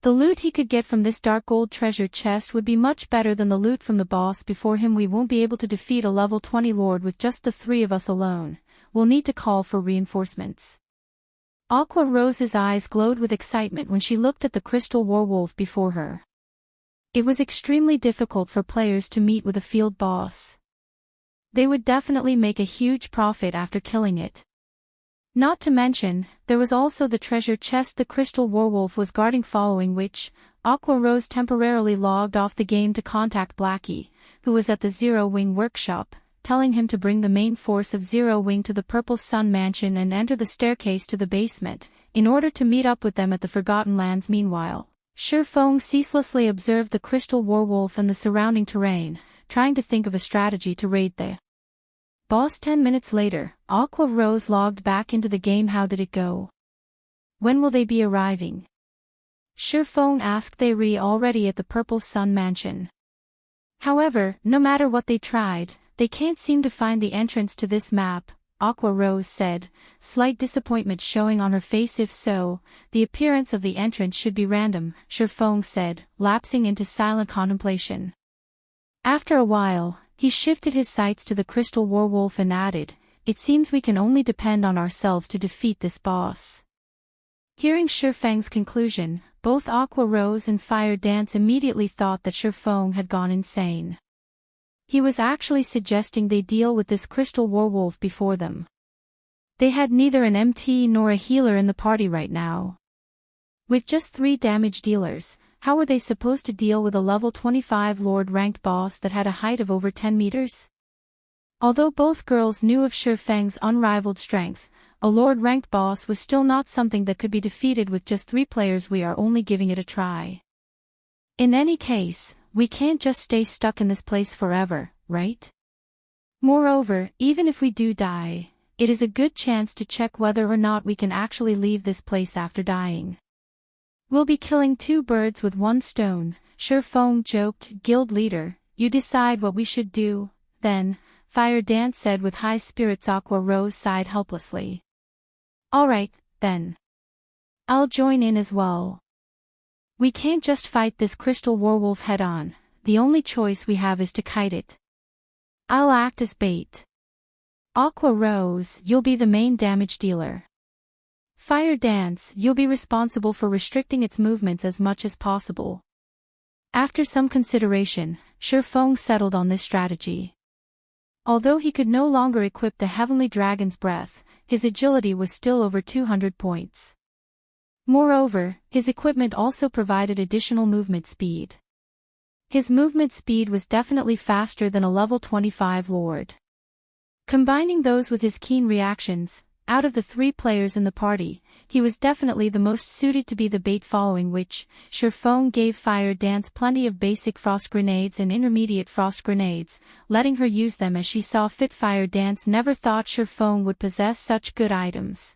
S2: The loot he could get from this dark gold treasure chest would be much better than the loot from the boss before him. We won't be able to defeat a level 20 lord with just the 3 of us alone. We'll need to call for reinforcements. Aqua Rose's eyes glowed with excitement when she looked at the crystal werewolf before her. It was extremely difficult for players to meet with a field boss. They would definitely make a huge profit after killing it. Not to mention, there was also the treasure chest the crystal werewolf was guarding, following which, Aqua Rose temporarily logged off the game to contact Blackie, who was at the Zero Wing workshop, telling him to bring the main force of Zero Wing to the Purple Sun Mansion and enter the staircase to the basement, in order to meet up with them at the Forgotten Lands. Meanwhile, Shifeng ceaselessly observed the crystal werewolf and the surrounding terrain, trying to think of a strategy to raid the boss. 10 minutes later, Aqua Rose logged back into the game. How did it go? When will they be arriving? Shifeng asked. They were already at the Purple Sun Mansion. However, no matter what they tried, they can't seem to find the entrance to this map, Aqua Rose said, slight disappointment showing on her face. If so, the appearance of the entrance should be random, Shifeng said, lapsing into silent contemplation. After a while, he shifted his sights to the crystal werewolf and added, "It seems we can only depend on ourselves to defeat this boss." Hearing Shifeng's conclusion, both Aqua Rose and Fire Dance immediately thought that Shifeng had gone insane. He was actually suggesting they deal with this crystal werewolf before them. They had neither an MT nor a healer in the party right now. With just 3 damage dealers, how were they supposed to deal with a level 25 Lord-ranked boss that had a height of over 10 meters? Although both girls knew of Shifeng's unrivaled strength, a Lord-ranked boss was still not something that could be defeated with just 3 players. We are only giving it a try. In any case, we can't just stay stuck in this place forever, right? Moreover, even if we do die, it is a good chance to check whether or not we can actually leave this place after dying. We'll be killing 2 birds with 1 stone, Shifeng joked. Guild leader, you decide what we should do, then, Fire Dance said with high spirits. Aqua Rose sighed helplessly. Alright, then. I'll join in as well. We can't just fight this crystal werewolf head-on, the only choice we have is to kite it. I'll act as bait. Aqua Rose, you'll be the main damage dealer. Fire Dance, you'll be responsible for restricting its movements as much as possible. After some consideration, Shifeng settled on this strategy. Although he could no longer equip the Heavenly Dragon's Breath, his agility was still over 200 points. Moreover, his equipment also provided additional movement speed. His movement speed was definitely faster than a level 25 Lord. Combining those with his keen reactions, out of the 3 players in the party, he was definitely the most suited to be the bait, following which, Shifeng gave Fire Dance plenty of basic frost grenades and intermediate frost grenades, letting her use them as she saw fit. Fire Dance never thought Shifeng would possess such good items.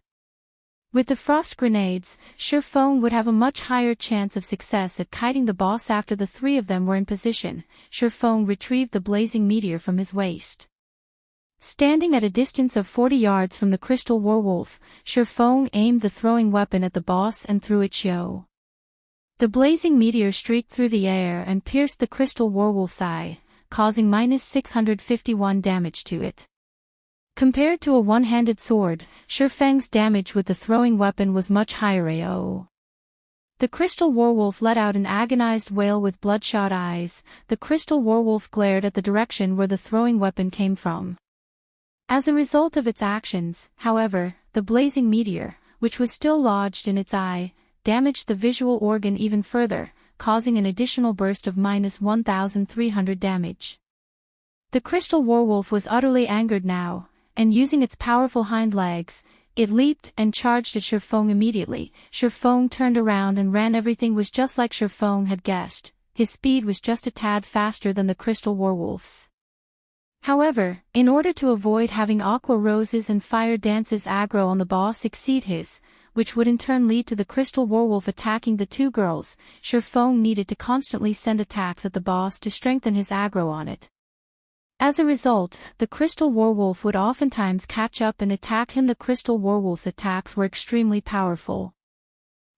S2: With the frost grenades, Shifeng would have a much higher chance of success at kiting the boss. After the 3 of them were in position, Shifeng retrieved the blazing meteor from his waist. Standing at a distance of 40 yards from the crystal werewolf, Shifeng aimed the throwing weapon at the boss and threw it. The blazing meteor streaked through the air and pierced the crystal werewolf's eye, causing -651 damage to it. Compared to a one-handed sword, Shifeng's damage with the throwing weapon was much higher. The crystal werewolf let out an agonized wail with bloodshot eyes. The crystal werewolf glared at the direction where the throwing weapon came from. As a result of its actions, however, the blazing meteor, which was still lodged in its eye, damaged the visual organ even further, causing an additional burst of -1,300 damage. The crystal werewolf was utterly angered now, and using its powerful hind legs, it leaped and charged at Shifeng immediately. Shifeng turned around and ran. Everything was just like Shifeng had guessed. His speed was just a tad faster than the crystal werewolf's. However, in order to avoid having Aqua Rose's and Fire Dance's aggro on the boss exceed his, which would in turn lead to the crystal werewolf attacking the 2 girls, Shifeng needed to constantly send attacks at the boss to strengthen his aggro on it. As a result, the crystal werewolf would oftentimes catch up and attack him. The crystal werewolf's attacks were extremely powerful.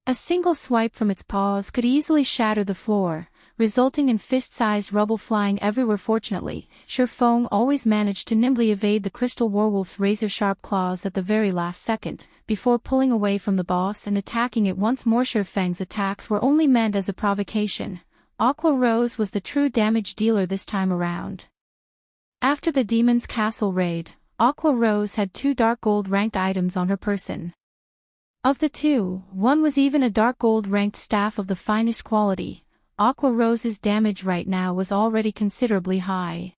S2: A single swipe from its paws could easily shatter the floor, resulting in fist-sized rubble flying everywhere. Fortunately, Shifeng always managed to nimbly evade the crystal werewolf's razor-sharp claws at the very last second, before pulling away from the boss and attacking it once more. Shifeng's attacks were only meant as a provocation. Aqua Rose was the true damage dealer this time around. After the Demon's Castle raid, Aqua Rose had 2 dark gold ranked items on her person. Of the 2, one was even a dark gold ranked staff of the finest quality. Aqua Rose's damage right now was already considerably high.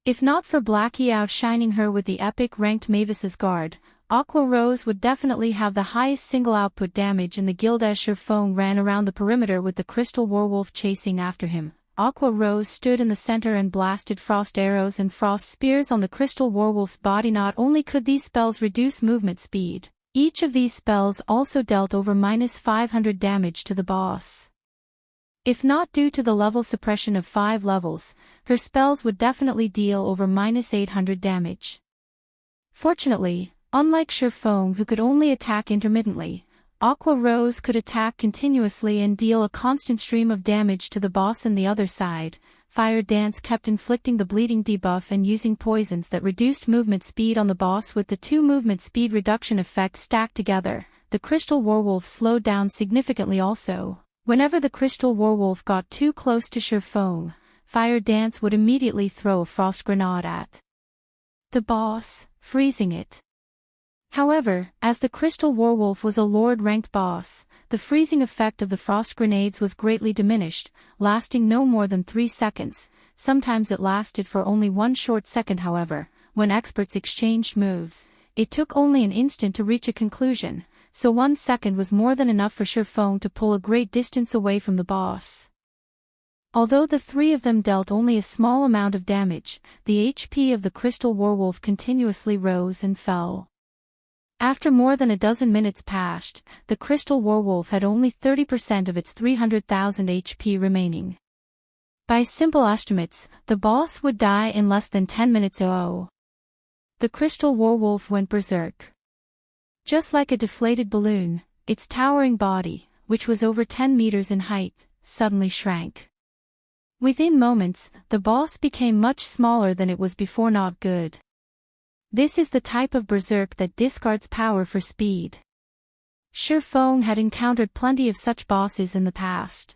S2: If not for Blackie outshining her with the epic ranked Mavis's Guard, Aqua Rose would definitely have the highest single output damage in the guild. As Shifeng ran around the perimeter with the crystal werewolf chasing after him, Aqua Rose stood in the center and blasted frost arrows and frost spears on the crystal werewolf's body. Not only could these spells reduce movement speed, each of these spells also dealt over -500 damage to the boss. If not due to the level suppression of 5 levels, her spells would definitely deal over -800 damage. Fortunately, unlike Shifeng who could only attack intermittently, Aqua Rose could attack continuously and deal a constant stream of damage to the boss. On the other side, Fire Dance kept inflicting the bleeding debuff and using poisons that reduced movement speed on the boss. With the 2 movement speed reduction effects stacked together, the crystal werewolf slowed down significantly. Also, whenever the crystal werewolf got too close to Shifeng, Fire Dance would immediately throw a frost grenade at the boss, freezing it. However, as the Crystal Werewolf was a Lord-ranked boss, the freezing effect of the frost grenades was greatly diminished, lasting no more than 3 seconds. Sometimes it lasted for only 1 short second. However, when experts exchanged moves, it took only an instant to reach a conclusion, so 1 second was more than enough for Shifeng to pull a great distance away from the boss. Although the 3 of them dealt only a small amount of damage, the HP of the Crystal Werewolf continuously rose and fell. After more than a dozen minutes passed, the Crystal Werewolf had only 30% of its 300,000 HP remaining. By simple estimates, the boss would die in less than 10 minutes. The Crystal Werewolf went berserk. Just like a deflated balloon, its towering body, which was over 10 meters in height, suddenly shrank. Within moments, the boss became much smaller than it was before. Not good. This is the type of berserk that discards power for speed. Shifeng had encountered plenty of such bosses in the past.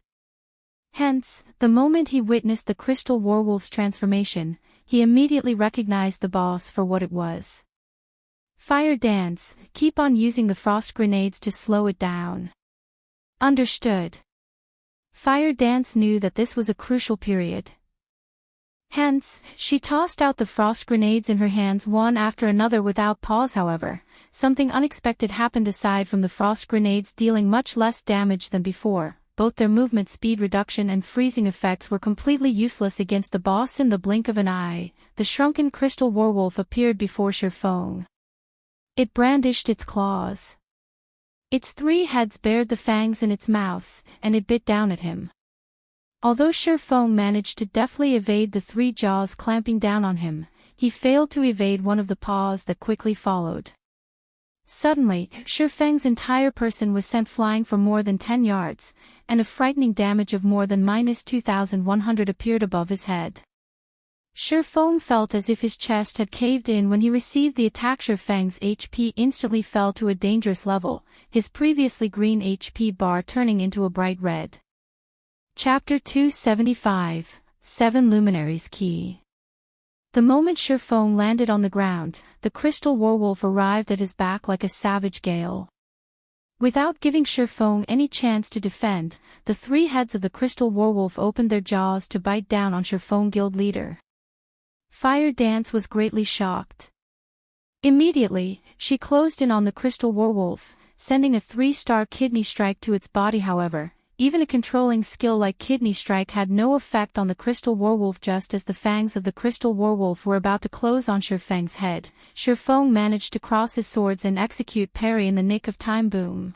S2: Hence, the moment he witnessed the Crystal Werewolf's transformation, he immediately recognized the boss for what it was. Fire Dance, keep on using the frost grenades to slow it down. Understood. Fire Dance knew that this was a crucial period. Hence, she tossed out the frost grenades in her hands one after another without pause. However, something unexpected happened. Aside from the frost grenades dealing much less damage than before, both their movement speed reduction and freezing effects were completely useless against the boss. In the blink of an eye, the shrunken Crystal Werewolf appeared before Shifeng. It brandished its claws. Its 3 heads bared the fangs in its mouth, and it bit down at him. Although Shifeng managed to deftly evade the 3 jaws clamping down on him, he failed to evade one of the paws that quickly followed. Suddenly, Shifeng's entire person was sent flying for more than 10 yards, and a frightening damage of more than -2,100 appeared above his head. Shifeng felt as if his chest had caved in when he received the attack. Shifeng's HP instantly fell to a dangerous level, his previously green HP bar turning into a bright red. Chapter 275, 7 Luminaries Key. The moment Shifeng landed on the ground, the Crystal Werewolf arrived at his back like a savage gale. Without giving Shifeng any chance to defend, the 3 heads of the Crystal Werewolf opened their jaws to bite down on Shifeng guild leader. Fire Dance was greatly shocked. Immediately, she closed in on the Crystal Werewolf, sending a 3-star kidney strike to its body. However, even a controlling skill like Kidney Strike had no effect on the Crystal Werewolf. Just as the fangs of the Crystal Werewolf were about to close on Shifeng's head, Shifeng managed to cross his swords and execute parry in the nick of time. Boom.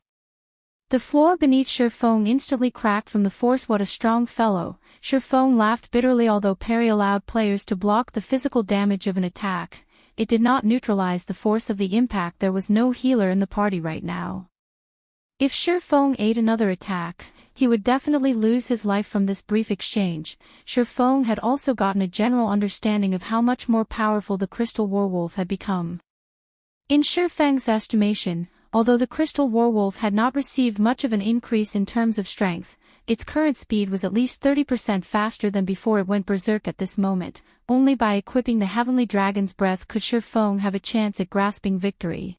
S2: The floor beneath Shifeng instantly cracked from the force. What a strong fellow. Shifeng laughed bitterly. Although parry allowed players to block the physical damage of an attack, it did not neutralize the force of the impact. There was no healer in the party right now. If Shifeng ate another attack, he would definitely lose his life from this brief exchange. Shifeng had also gotten a general understanding of how much more powerful the Crystal Werewolf had become. In Shifeng's estimation, although the Crystal Werewolf had not received much of an increase in terms of strength, its current speed was at least 30% faster than before it went berserk. At this moment, only by equipping the Heavenly Dragon's Breath could Shifeng have a chance at grasping victory.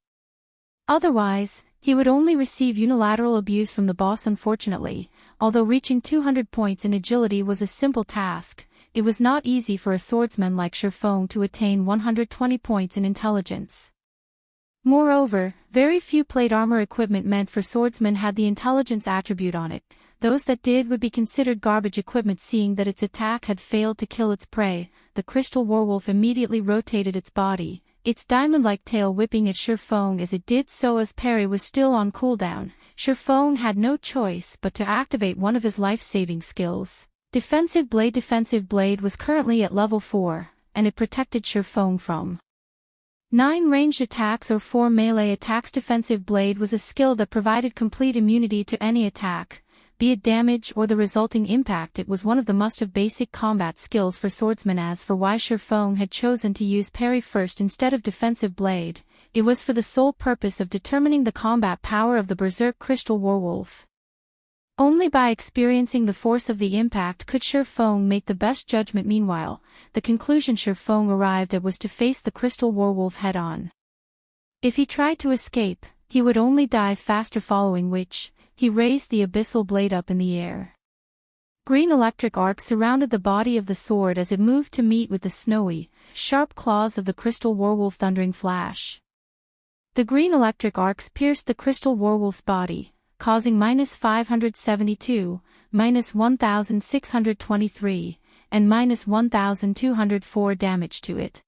S2: Otherwise, he would only receive unilateral abuse from the boss. Unfortunately, although reaching 200 points in agility was a simple task, it was not easy for a swordsman like Shifeng to attain 120 points in intelligence. Moreover, very few plate armor equipment meant for swordsmen had the intelligence attribute on it. Those that did would be considered garbage equipment. Seeing that its attack had failed to kill its prey, the Crystal Werewolf immediately rotated its body, its diamond-like tail whipping at Shifeng as it did so. As parry was still on cooldown, Shifeng had no choice but to activate one of his life-saving skills. Defensive Blade. Defensive Blade was currently at level 4, and it protected Shifeng from 9 ranged attacks or 4 melee attacks. Defensive Blade was a skill that provided complete immunity to any attack, be it damage or the resulting impact. It was one of the must-have basic combat skills for swordsmen. As for why Shifeng had chosen to use parry first instead of Defensive Blade, it was for the sole purpose of determining the combat power of the Berserk Crystal Werewolf. Only by experiencing the force of the impact could Shifeng make the best judgment. Meanwhile, the conclusion Shifeng arrived at was to face the Crystal Werewolf head-on. If he tried to escape, he would only die faster, following which, he raised the abyssal blade up in the air. Green electric arcs surrounded the body of the sword as it moved to meet with the snowy, sharp claws of the crystal werewolf. Thundering flash. The green electric arcs pierced the crystal werewolf's body, causing -572, -1623, and -1204 damage to it.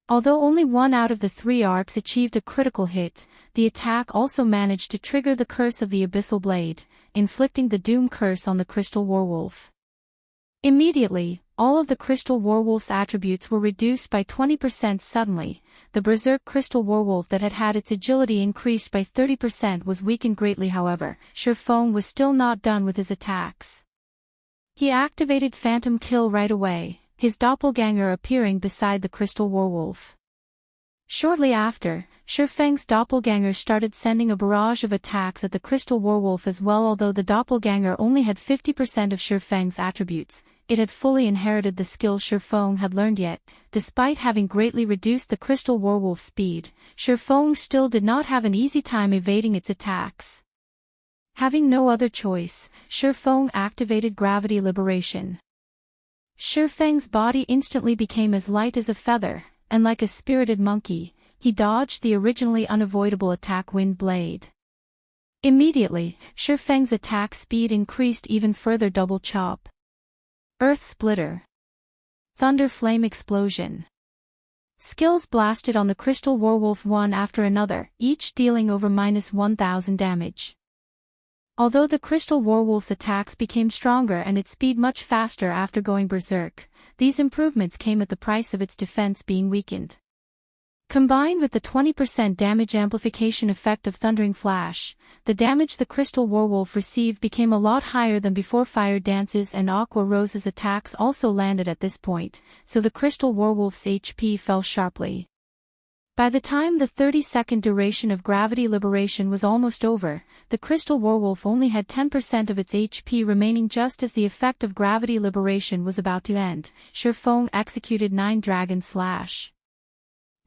S2: Although only one out of the 3 arcs achieved a critical hit, the attack also managed to trigger the curse of the abyssal blade, inflicting the doom curse on the crystal werewolf. Immediately, all of the crystal werewolf's attributes were reduced by 20% suddenly. The berserk crystal werewolf that had had its agility increased by 30% was weakened greatly. However, Shifeng was still not done with his attacks. He activated Phantom Kill right away, his doppelganger appearing beside the crystal werewolf. Shortly after, Shifeng's doppelganger started sending a barrage of attacks at the crystal werewolf as well. Although the doppelganger only had 50% of Shifeng's attributes, it had fully inherited the skill Shifeng had learned. Yet, despite having greatly reduced the crystal werewolf's speed, Shifeng still did not have an easy time evading its attacks. Having no other choice, Shifeng activated gravity liberation. Shifeng's body instantly became as light as a feather, and like a spirited monkey, he dodged the originally unavoidable attack wind blade. Immediately, Shifeng's attack speed increased even further. Double chop. Earth splitter. Thunder flame explosion. Skills blasted on the crystal werewolf one after another, each dealing over -1000 damage. Although the crystal werewolf's attacks became stronger and its speed much faster after going berserk, these improvements came at the price of its defense being weakened. Combined with the 20% damage amplification effect of Thundering Flash, the damage the crystal werewolf received became a lot higher than before. Fire Dance's and Aqua Rose's attacks also landed at this point, so the crystal werewolf's HP fell sharply. By the time the 30-second duration of gravity liberation was almost over, the crystal werewolf only had 10% of its HP remaining. Just as the effect of gravity liberation was about to end, Shifeng executed 9 Dragon Slash.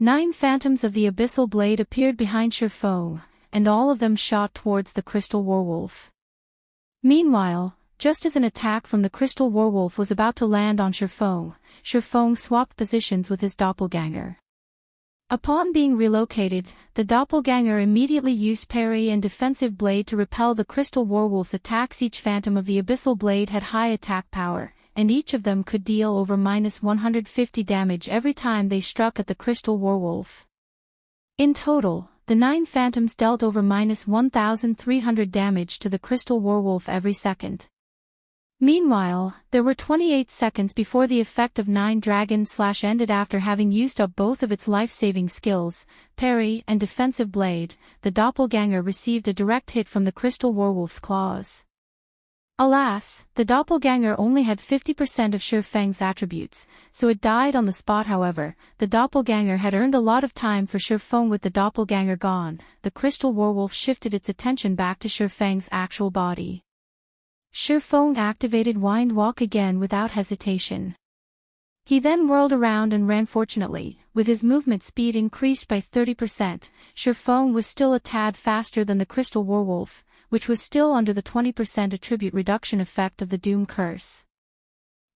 S2: 9 phantoms of the abyssal blade appeared behind Shifeng, and all of them shot towards the crystal werewolf. Meanwhile, just as an attack from the crystal werewolf was about to land on Shifeng, Shifeng swapped positions with his doppelganger. Upon being relocated, the doppelganger immediately used parry and defensive blade to repel the crystal werewolf's attacks. Each phantom of the abyssal blade had high attack power, and each of them could deal over -150 damage every time they struck at the crystal werewolf. In total, the 9 phantoms dealt over -1300 damage to the crystal werewolf every second. Meanwhile, there were 28 seconds before the effect of 9 Dragon Slash ended. After having used up both of its life-saving skills, parry and defensive blade, the doppelganger received a direct hit from the crystal werewolf's claws. Alas, the doppelganger only had 50% of Shifeng's attributes, so it died on the spot. However, the doppelganger had earned a lot of time for Shifeng. With the doppelganger gone, the crystal werewolf shifted its attention back to Shifeng's actual body. Shifeng activated Wind Walk again without hesitation. He then whirled around and ran. Fortunately, with his movement speed increased by 30%, Shifeng was still a tad faster than the crystal werewolf, which was still under the 20% attribute reduction effect of the Doom Curse.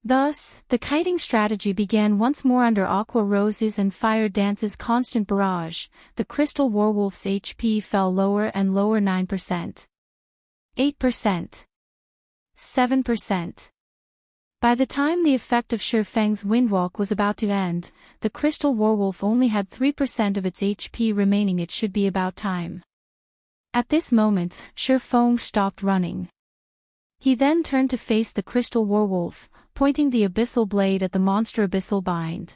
S2: Thus, the kiting strategy began once more. Under Aqua Rose's and Fire Dance's constant barrage, the crystal werewolf's HP fell lower and lower. 9%. 8%. 7%. By the time the effect of Shifeng's Windwalk was about to end, the crystal werewolf only had 3% of its HP remaining. It should be about time. At this moment, Shifeng stopped running. He then turned to face the crystal werewolf, pointing the abyssal blade at the monster. Abyssal Bind.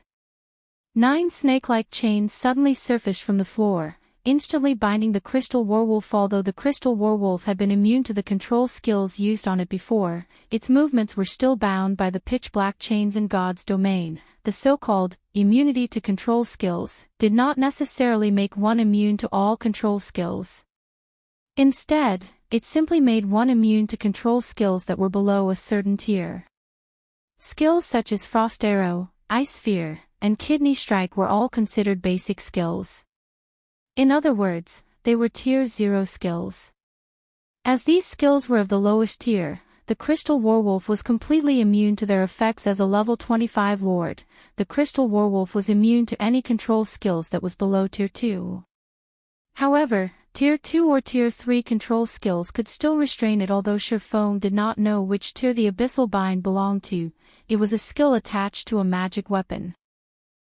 S2: 9 snake-like chains suddenly surfaced from the floor, instantly binding the crystal werewolf. Although the crystal werewolf had been immune to the control skills used on it before, its movements were still bound by the pitch-black chains in God's domain. The so-called immunity to control skills did not necessarily make one immune to all control skills. Instead, it simply made one immune to control skills that were below a certain tier. Skills such as Frost Arrow, Ice Sphere, and Kidney Strike were all considered basic skills. In other words, they were Tier 0 skills. As these skills were of the lowest tier, the Crystal Werewolf was completely immune to their effects as a level 25 Lord. The Crystal Werewolf was immune to any control skills that was below Tier 2. However, Tier 2 or Tier 3 control skills could still restrain it, although Shifeng did not know which tier the Abyssal Bind belonged to. It was a skill attached to a magic weapon.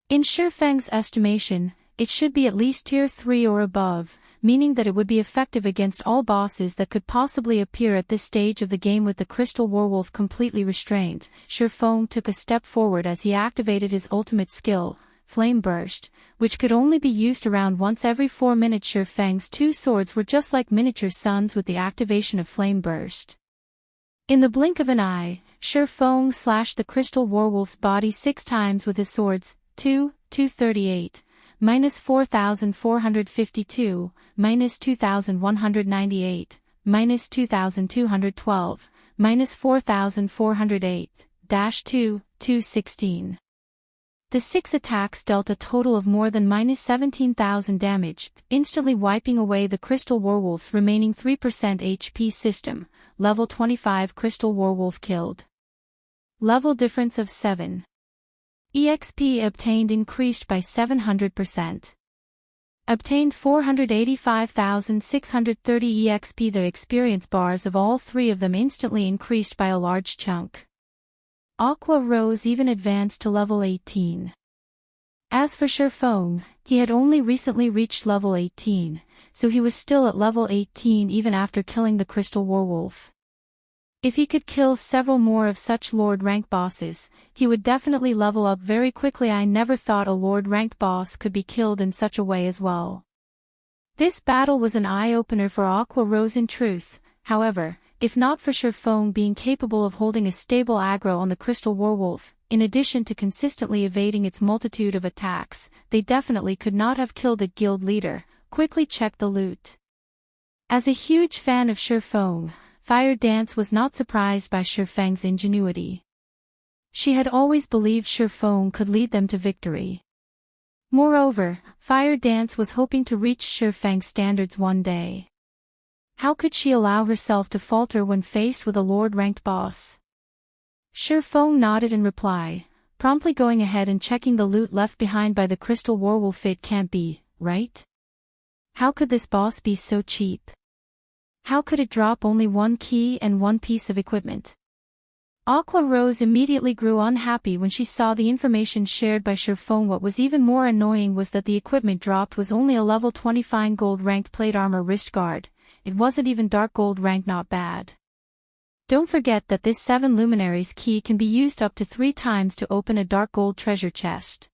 S2: In Shifeng's estimation, it should be at least Tier 3 or above, meaning that it would be effective against all bosses that could possibly appear at this stage of the game. With the Crystal Werewolf completely restrained, Shifeng took a step forward as he activated his ultimate skill, Flame Burst, which could only be used around once every 4 minutes. Shifeng's two swords were just like miniature suns with the activation of Flame Burst. In the blink of an eye, Shifeng slashed the Crystal Werewolf's body 6 times with his swords, 238, -4452, -2198, -2212, -4408, -216. The 6 attacks dealt a total of more than -17,000 damage, instantly wiping away the Crystal Werewolf's remaining 3% HP system. Level 25 Crystal Werewolf killed. Level difference of 7. EXP obtained increased by 700%. Obtained 485,630 EXP. The experience bars of all 3 of them instantly increased by a large chunk. Aqua Rose even advanced to level 18. As for Shifeng, he had only recently reached level 18, so he was still at level 18 even after killing the Crystal Werewolf. If he could kill several more of such Lord rank bosses, he would definitely level up very quickly. I never thought a Lord ranked boss could be killed in such a way as well. This battle was an eye-opener for Aqua Rose in truth. However, if not for Shifeng being capable of holding a stable aggro on the Crystal Werewolf, in addition to consistently evading its multitude of attacks, they definitely could not have killed it. Guild leader, quickly check the loot. As a huge fan of Shifeng, Fire Dance was not surprised by Shifeng's ingenuity. She had always believed Shifeng could lead them to victory. Moreover, Fire Dance was hoping to reach Shifeng's standards one day. How could she allow herself to falter when faced with a Lord-ranked boss? Shifeng nodded in reply, promptly going ahead and checking the loot left behind by the Crystal Werewolf. It can't be, right? How could this boss be so cheap? How could it drop only 1 key and 1 piece of equipment? Aqua Rose immediately grew unhappy when she saw the information shared by Shifeng. What was even more annoying was that the equipment dropped was only a level 20 fine gold ranked plate armor wrist guard. It wasn't even dark gold rank. Not bad. Don't forget that this 7 luminaries key can be used up to 3 times to open a dark gold treasure chest.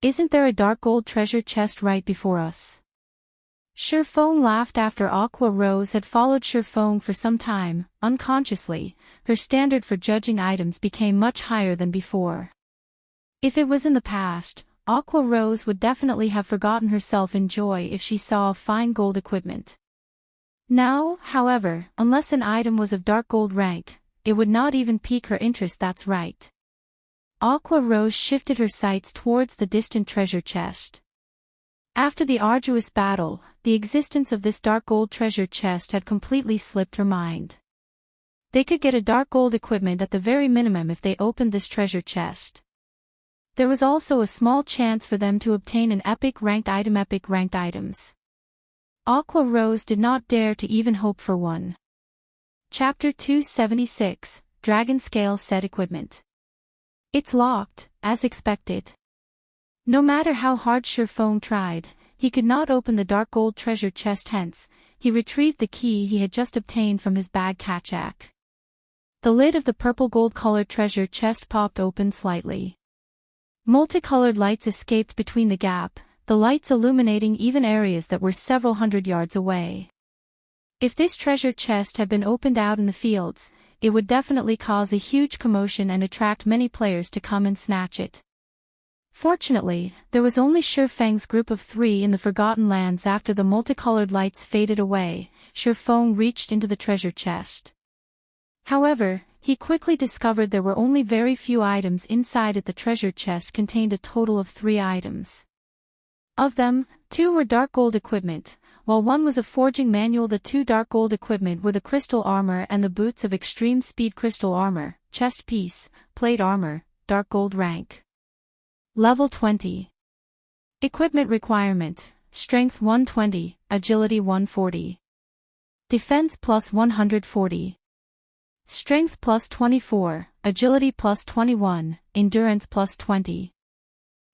S2: Isn't there a dark gold treasure chest right before us? Shifeng laughed. After Aqua Rose had followed Shifeng for some time, unconsciously, her standard for judging items became much higher than before. If it was in the past, Aqua Rose would definitely have forgotten herself in joy if she saw a fine gold equipment. Now, however, unless an item was of dark gold rank, it would not even pique her interest. That's right. Aqua Rose shifted her sights towards the distant treasure chest. After the arduous battle, the existence of this dark gold treasure chest had completely slipped her mind. They could get a dark gold equipment at the very minimum if they opened this treasure chest. There was also a small chance for them to obtain an epic ranked item. Epic ranked items. Aqua Rose did not dare to even hope for one. Chapter 276, Dragon Scale Set Equipment. It's locked, as expected. No matter how hard Shifeng tried, he could not open the dark gold treasure chest. Hence, he retrieved the key he had just obtained from his bag kachak. The lid of the purple gold-colored treasure chest popped open slightly. Multicolored lights escaped between the gap, the lights illuminating even areas that were several hundred yards away. If this treasure chest had been opened out in the fields, it would definitely cause a huge commotion and attract many players to come and snatch it. Fortunately, there was only Shifeng's group of 3 in the Forgotten Lands. After the multicolored lights faded away, Shifeng reached into the treasure chest. However, he quickly discovered there were only very few items inside it. The treasure chest contained a total of 3 items. Of them, Two were dark gold equipment, while one was a forging manual. The two dark gold equipment were the crystal armor and the boots of extreme speed. Crystal armor, chest piece, plate armor, dark gold rank. Level 20. Equipment requirement, strength 120, agility 140. Defense plus 140. Strength plus 24, agility plus 21, endurance plus 20.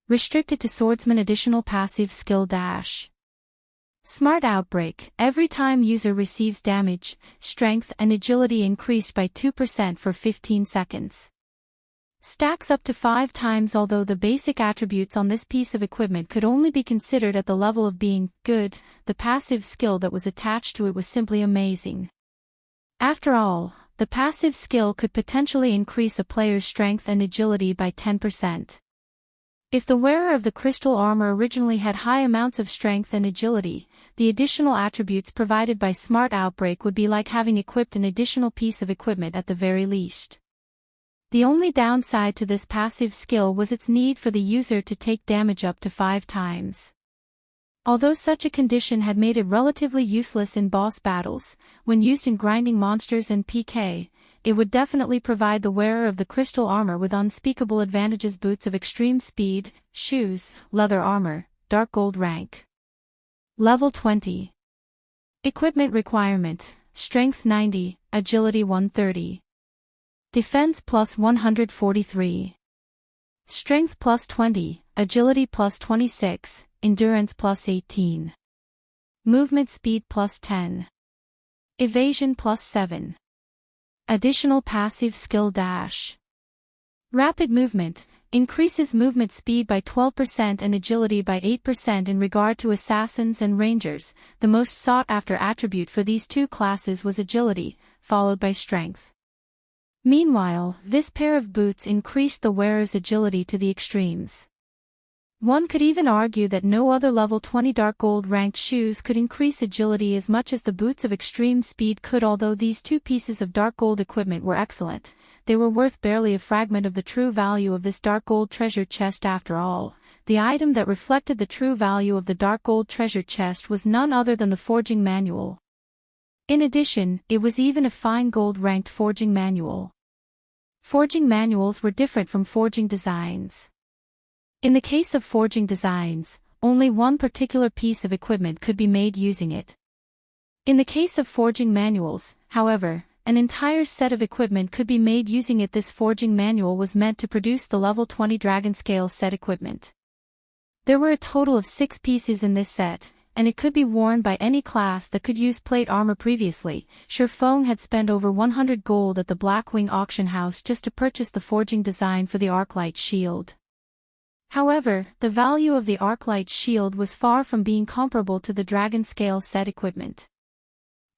S2: Restricted to swordsman. Additional passive skill dash. Smart outbreak. Every time user receives damage, strength and agility increased by 2% for 15 seconds. Stacks up to 5 times. Although the basic attributes on this piece of equipment could only be considered at the level of being good, the passive skill that was attached to it was simply amazing. After all, the passive skill could potentially increase a player's strength and agility by 10%. If the wearer of the crystal armor originally had high amounts of strength and agility, the additional attributes provided by Smart Outbreak would be like having equipped an additional piece of equipment at the very least. The only downside to this passive skill was its need for the user to take damage up to 5 times. Although such a condition had made it relatively useless in boss battles, when used in grinding monsters and PK, it would definitely provide the wearer of the crystal armor with unspeakable advantages. Boots of extreme speed, shoes, leather armor, dark gold rank. Level 20. Equipment requirement, strength 90, agility 130. Defense plus 143. Strength plus 20, agility plus 26, endurance plus 18. Movement speed plus 10. Evasion plus 7. Additional passive skill dash. Rapid movement, increases movement speed by 12% and agility by 8%. In regard to assassins and rangers, the most sought-after attribute for these two classes was agility, followed by strength. Meanwhile, this pair of boots increased the wearer's agility to the extremes. One could even argue that no other level 20 dark gold ranked shoes could increase agility as much as the boots of extreme speed could. Although these two pieces of dark gold equipment were excellent, they were worth barely a fragment of the true value of this dark gold treasure chest. After all, the item that reflected the true value of the dark gold treasure chest was none other than the forging manual. In addition, it was even a fine gold ranked forging manual. Forging manuals were different from forging designs. In the case of forging designs, only one particular piece of equipment could be made using it. In the case of forging manuals, however, an entire set of equipment could be made using it. This forging manual was meant to produce the level 20 dragon scale set equipment. There were a total of 6 pieces in this set, and it could be worn by any class that could use plate armor. Previously, Shifeng had spent over 100 gold at the Blackwing auction house just to purchase the forging design for the Arclight shield. However, the value of the Arclight shield was far from being comparable to the dragon scale set equipment.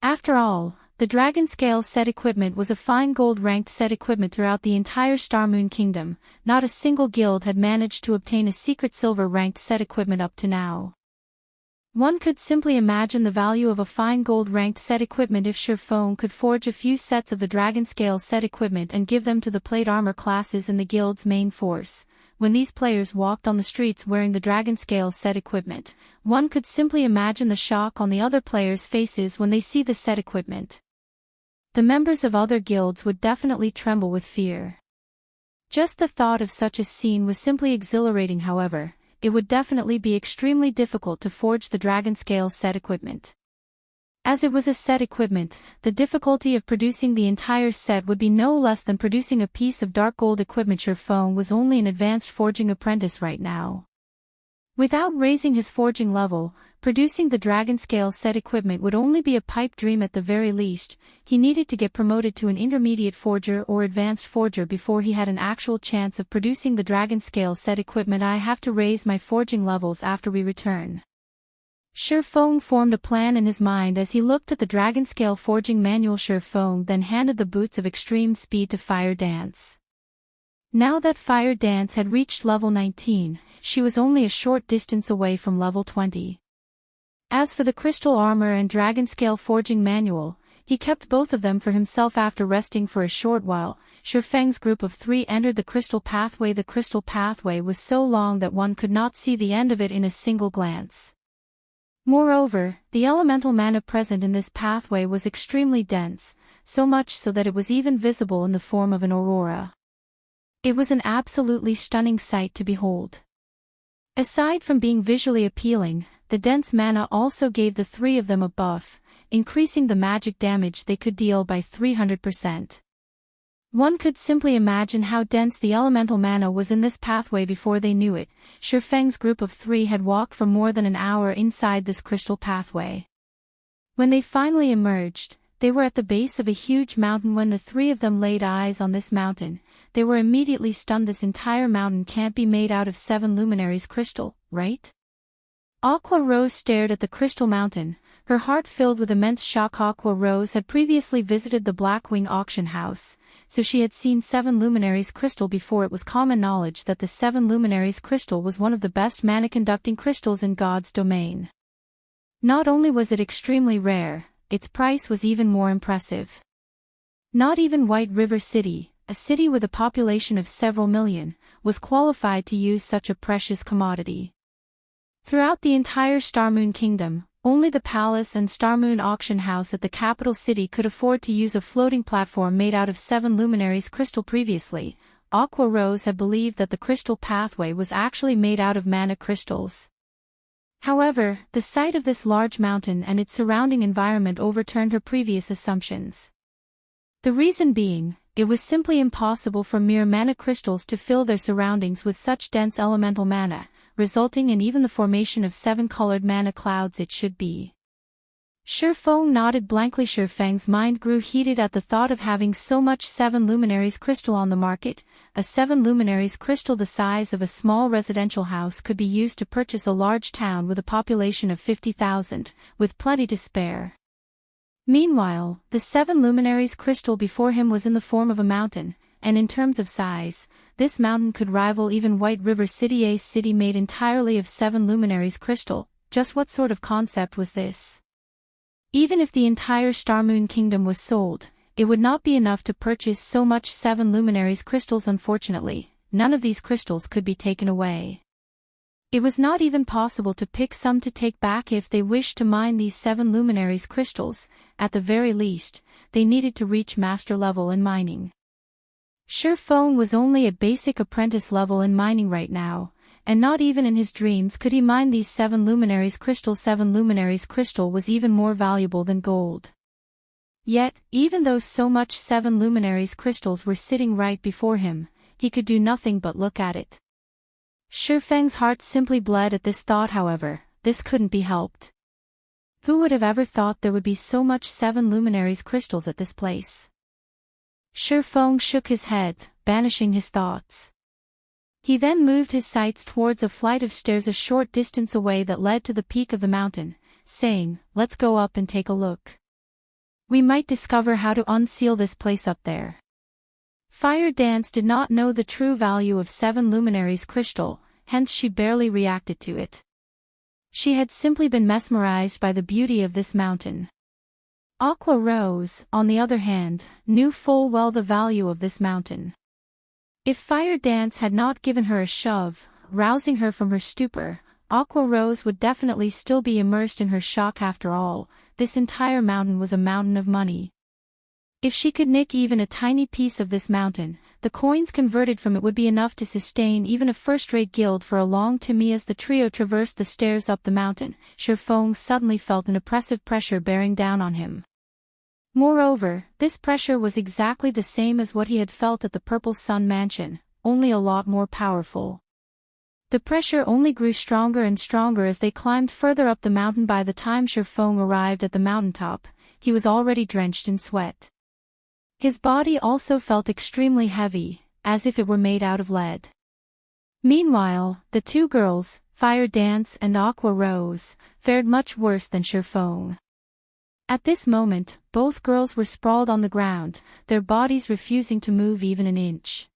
S2: After all, the dragon scale set equipment was a fine gold ranked set equipment throughout the entire Starmoon Kingdom. Not a single guild had managed to obtain a secret silver ranked set equipment up to now. One could simply imagine the value of a fine gold ranked set equipment if Shifeng could forge a few sets of the dragon scale set equipment and give them to the plate armor classes in the guild's main force. When these players walked on the streets wearing the dragon scale set equipment, one could simply imagine the shock on the other players' faces when they see the set equipment. The members of other guilds would definitely tremble with fear. Just the thought of such a scene was simply exhilarating. However, it would definitely be extremely difficult to forge the dragon scale set equipment. As it was a set equipment, the difficulty of producing the entire set would be no less than producing a piece of dark gold equipment. Shifeng was only an advanced forging apprentice right now. Without raising his forging level, producing the dragon scale set equipment would only be a pipe dream at the very least. He needed to get promoted to an intermediate forger or advanced forger before he had an actual chance of producing the dragon scale set equipment. I have to raise my forging levels after we return. Shifeng formed a plan in his mind as he looked at the dragon scale forging manual. Shifeng then handed the boots of extreme speed to Fire Dance. Now that Fire Dance had reached level 19, she was only a short distance away from level 20. As for the crystal armor and dragon scale forging manual, he kept both of them for himself. After resting for a short while, Shifeng's group of 3 entered the crystal pathway. The crystal pathway was so long that one could not see the end of it in a single glance. Moreover, the elemental mana present in this pathway was extremely dense, so much so that it was even visible in the form of an aurora. It was an absolutely stunning sight to behold. Aside from being visually appealing, the dense mana also gave the three of them a buff, increasing the magic damage they could deal by 300%. One could simply imagine how dense the elemental mana was in this pathway before they knew it. Shifeng's group of three had walked for more than an hour inside this crystal pathway. When they finally emerged, they were at the base of a huge mountain. When the three of them laid eyes on this mountain, they were immediately stunned. This entire mountain can't be made out of 7 luminaries crystal, right? Aqua Rose stared at the crystal mountain, her heart filled with immense shock. Aqua Rose had previously visited the Blackwing auction house, so she had seen 7 luminaries crystal before. It was common knowledge that the 7 luminaries crystal was one of the best mana-conducting crystals in God's domain. Not only was it extremely rare, its price was even more impressive. Not even White River City, a city with a population of several million, was qualified to use such a precious commodity. Throughout the entire Starmoon Kingdom, only the palace and Starmoon auction house at the capital city could afford to use a floating platform made out of 7 luminaries crystal. Previously, Aqua Rose had believed that the crystal pathway was actually made out of mana crystals. However, the sight of this large mountain and its surrounding environment overturned her previous assumptions. The reason being, it was simply impossible for mere mana crystals to fill their surroundings with such dense elemental mana, resulting in even the formation of 7-colored mana clouds. It should be. Shifeng nodded blankly. Shifeng's mind grew heated at the thought of having so much 7 luminaries crystal on the market. A 7 luminaries crystal the size of a small residential house could be used to purchase a large town with a population of 50,000, with plenty to spare. Meanwhile, the 7 luminaries crystal before him was in the form of a mountain, and in terms of size, this mountain could rival even White River City, a city made entirely of 7 luminaries crystal. Just what sort of concept was this? Even if the entire Starmoon Kingdom was sold, it would not be enough to purchase so much 7 luminaries crystals. Unfortunately, none of these crystals could be taken away. It was not even possible to pick some to take back if they wished to mine these 7 luminaries crystals. At the very least, they needed to reach master level in mining. Shifeng was only a basic apprentice level in mining right now, and not even in his dreams could he mine these 7 luminaries crystal. 7 luminaries crystal was even more valuable than gold. Yet, even though so much 7 luminaries crystals were sitting right before him, he could do nothing but look at it. Shifeng's heart simply bled at this thought. However, this couldn't be helped. Who would have ever thought there would be so much 7 luminaries crystals at this place? Shifeng shook his head, banishing his thoughts. He then moved his sights towards a flight of stairs a short distance away that led to the peak of the mountain, saying, "Let's go up and take a look. We might discover how to unseal this place up there." Fire Dance did not know the true value of 7 luminaries crystal, hence she barely reacted to it. She had simply been mesmerized by the beauty of this mountain. Aqua Rose, on the other hand, knew full well the value of this mountain. If Fire Dance had not given her a shove, rousing her from her stupor, Aqua Rose would definitely still be immersed in her shock. After all, this entire mountain was a mountain of money. If she could nick even a tiny piece of this mountain, the coins converted from it would be enough to sustain even a first-rate guild for a long time. As the trio traversed the stairs up the mountain, Shifeng suddenly felt an oppressive pressure bearing down on him. Moreover, this pressure was exactly the same as what he had felt at the Purple Sun Mansion, only a lot more powerful. The pressure only grew stronger and stronger as they climbed further up the mountain. By the time Shifeng arrived at the mountaintop, he was already drenched in sweat. His body also felt extremely heavy, as if it were made out of lead. Meanwhile, the two girls, Fire Dance and Aqua Rose, fared much worse than Shifeng. At this moment, both girls were sprawled on the ground, their bodies refusing to move even an inch.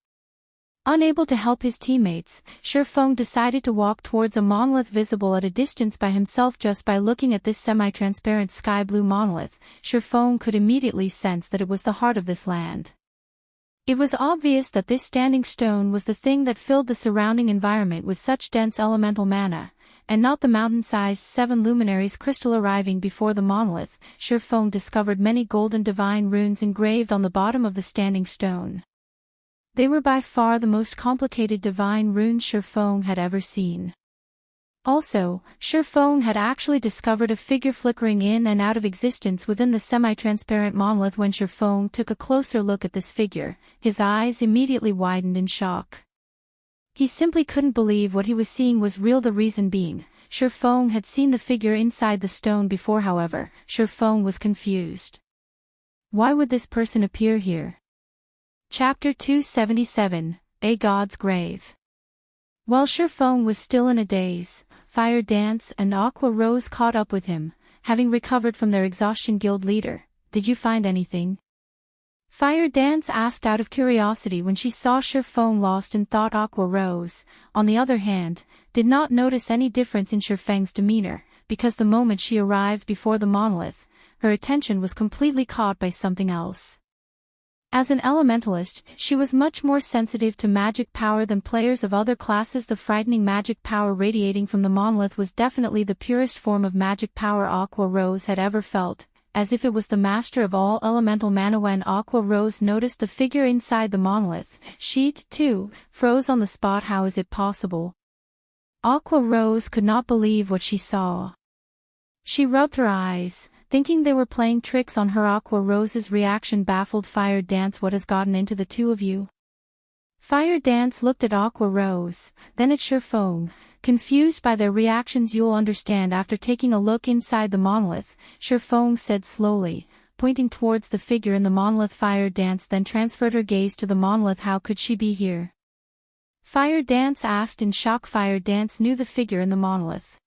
S2: Unable to help his teammates, Shifeng decided to walk towards a monolith visible at a distance by himself. Just by looking at this semi-transparent sky-blue monolith, Shifeng could immediately sense that it was the heart of this land. It was obvious that this standing stone was the thing that filled the surrounding environment with such dense elemental mana, and not the mountain-sized 7 luminaries crystal arriving before the monolith, Shifeng discovered many golden divine runes engraved on the bottom of the standing stone. They were by far the most complicated divine runes Shifeng had ever seen. Also, Shifeng had actually discovered a figure flickering in and out of existence within the semi-transparent monolith. When Shifeng took a closer look at this figure, his eyes immediately widened in shock. He simply couldn't believe what he was seeing was real. The reason being, Shifeng had seen the figure inside the stone before. However, Shifeng was confused. Why would this person appear here? Chapter 277, A God's Grave. While Shifeng was still in a daze, Fire Dance and Aqua Rose caught up with him, having recovered from their exhaustion. Guild leader, did you find anything? Fire Dance asked out of curiosity when she saw Shifeng lost in thought. Aqua Rose, on the other hand, did not notice any difference in Shifeng's demeanor, because the moment she arrived before the monolith, her attention was completely caught by something else. As an elementalist, she was much more sensitive to magic power than players of other classes. The frightening magic power radiating from the monolith was definitely the purest form of magic power Aqua Rose had ever felt, as if it was the master of all elemental mana. When Aqua Rose noticed the figure inside the monolith, she, too, froze on the spot. How is it possible? Aqua Rose could not believe what she saw. She rubbed her eyes, thinking they were playing tricks on her. Aqua Rose's reaction baffled Fire Dance. What has gotten into the two of you? Fire Dance looked at Aqua Rose, then at Shifeng, confused by their reactions. You'll understand after taking a look inside the monolith, Shifeng said slowly, pointing towards the figure in the monolith. Fire Dance then transferred her gaze to the monolith. How could she be here? Fire Dance asked in shock. Fire Dance knew the figure in the monolith.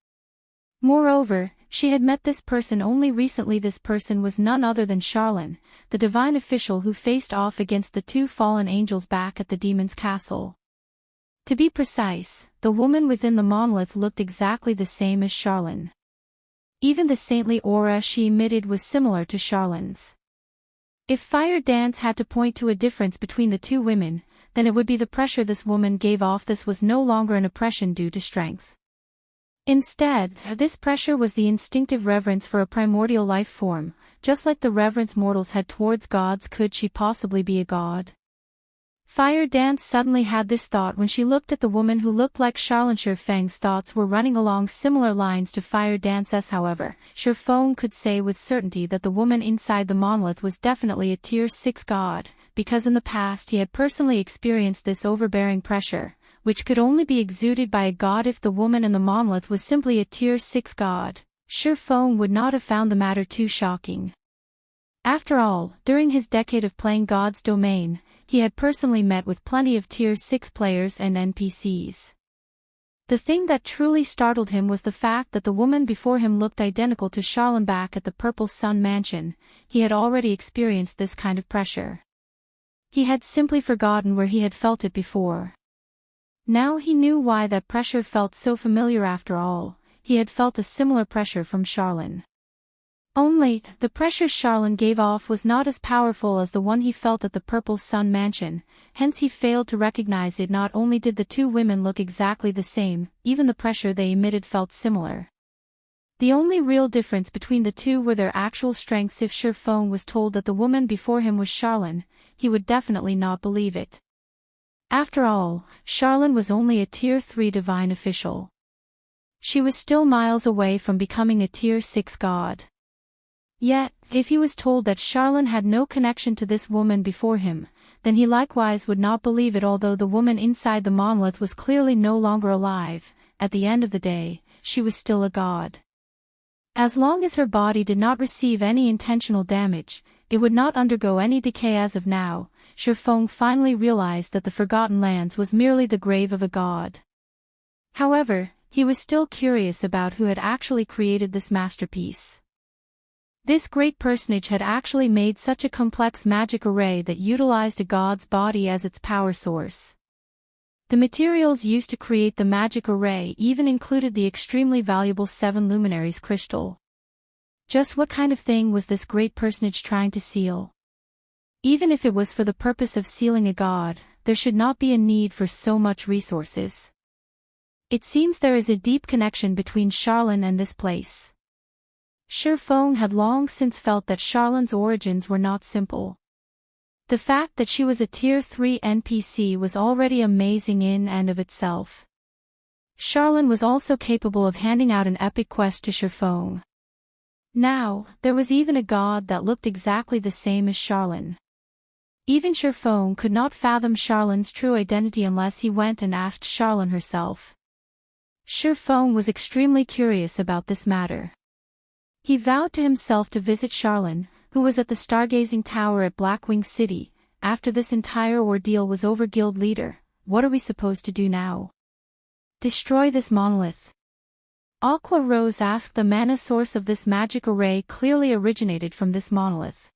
S2: Moreover, she had met this person only recently. This person was none other than Charlene, the divine official who faced off against the 2 fallen angels back at the demon's castle. To be precise, the woman within the monolith looked exactly the same as Charlene. Even the saintly aura she emitted was similar to Charlene's. If Fire Dance had to point to a difference between the 2 women, then it would be the pressure this woman gave off. This was no longer an oppression due to strength. Instead, this pressure was the instinctive reverence for a primordial life form, just like the reverence mortals had towards gods. Could she possibly be a god? Fire Dance suddenly had this thought when she looked at the woman who looked like Charlene. Shifeng's thoughts were running along similar lines to Fire Dance's. However, Shifeng could say with certainty that the woman inside the monolith was definitely a tier 6 god, because in the past he had personally experienced this overbearing pressure, which could only be exuded by a god. If the woman in the monolith was simply a tier 6 god, Shifeng would not have found the matter too shocking. After all, during his decade of playing God's Domain, he had personally met with plenty of tier 6 players and NPCs. The thing that truly startled him was the fact that the woman before him looked identical to Charlene back at the Purple Sun Mansion. He had already experienced this kind of pressure. He had simply forgotten where he had felt it before. Now he knew why that pressure felt so familiar. After all, he had felt a similar pressure from Charlene. Only, the pressure Charlene gave off was not as powerful as the one he felt at the Purple Sun Mansion, hence he failed to recognize it. Not only did the 2 women look exactly the same, even the pressure they emitted felt similar. The only real difference between the 2 were their actual strengths. If Shifeng was told that the woman before him was Charlene, he would definitely not believe it. After all, Charlene was only a tier 3 divine official. She was still miles away from becoming a tier 6 god. Yet, if he was told that Charlene had no connection to this woman before him, then he likewise would not believe it. Although the woman inside the monolith was clearly no longer alive, at the end of the day, she was still a god. As long as her body did not receive any intentional damage, it would not undergo any decay. As of now, Shifeng finally realized that the Forgotten Lands was merely the grave of a god. However, he was still curious about who had actually created this masterpiece. This great personage had actually made such a complex magic array that utilized a god's body as its power source. The materials used to create the magic array even included the extremely valuable 7 luminaries crystal. Just what kind of thing was this great personage trying to seal? Even if it was for the purpose of sealing a god, there should not be a need for so much resources. It seems there is a deep connection between Charlene and this place. Shi Feng had long since felt that Charlene's origins were not simple. The fact that she was a Tier 3 NPC was already amazing in and of itself. Charlene was also capable of handing out an epic quest to Shi Feng. Now, there was even a god that looked exactly the same as Charlene. Even Shi Feng could not fathom Charlene's true identity unless he went and asked Charlene herself. Shi Feng was extremely curious about this matter. He vowed to himself to visit Charlene, who was at the stargazing tower at Blackwing City. After this entire ordeal was over, guild leader, what are we supposed to do now? Destroy this monolith. Aqua Rose asked. The mana source of this magic array clearly originated from this monolith.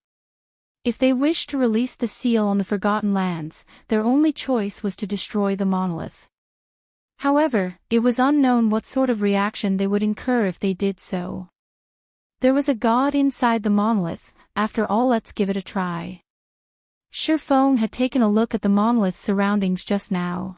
S2: If they wished to release the seal on the Forgotten Lands, their only choice was to destroy the monolith. However, it was unknown what sort of reaction they would incur if they did so. There was a god inside the monolith. After all, let's give it a try. Shi Feng had taken a look at the monolith's surroundings just now.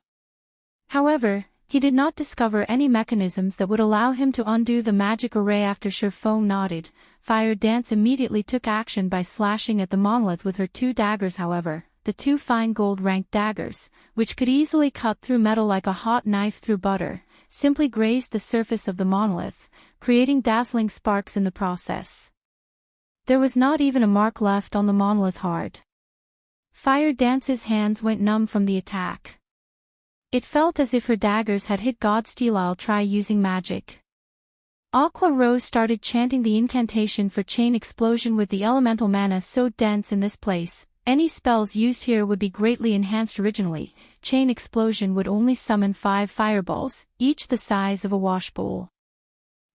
S2: However, he did not discover any mechanisms that would allow him to undo the magic array. After Shi Feng nodded, Fire Dance immediately took action by slashing at the monolith with her 2 daggers. However, the 2 fine gold-ranked daggers, which could easily cut through metal like a hot knife through butter, simply grazed the surface of the monolith, creating dazzling sparks in the process. There was not even a mark left on the monolith hard. Fire Dance's hands went numb from the attack. It felt as if her daggers had hit God Steel. I'll try using magic. Aqua Rose started chanting the incantation for Chain Explosion. With the elemental mana so dense in this place, any spells used here would be greatly enhanced. Originally, Chain Explosion would only summon 5 fireballs, each the size of a washbowl.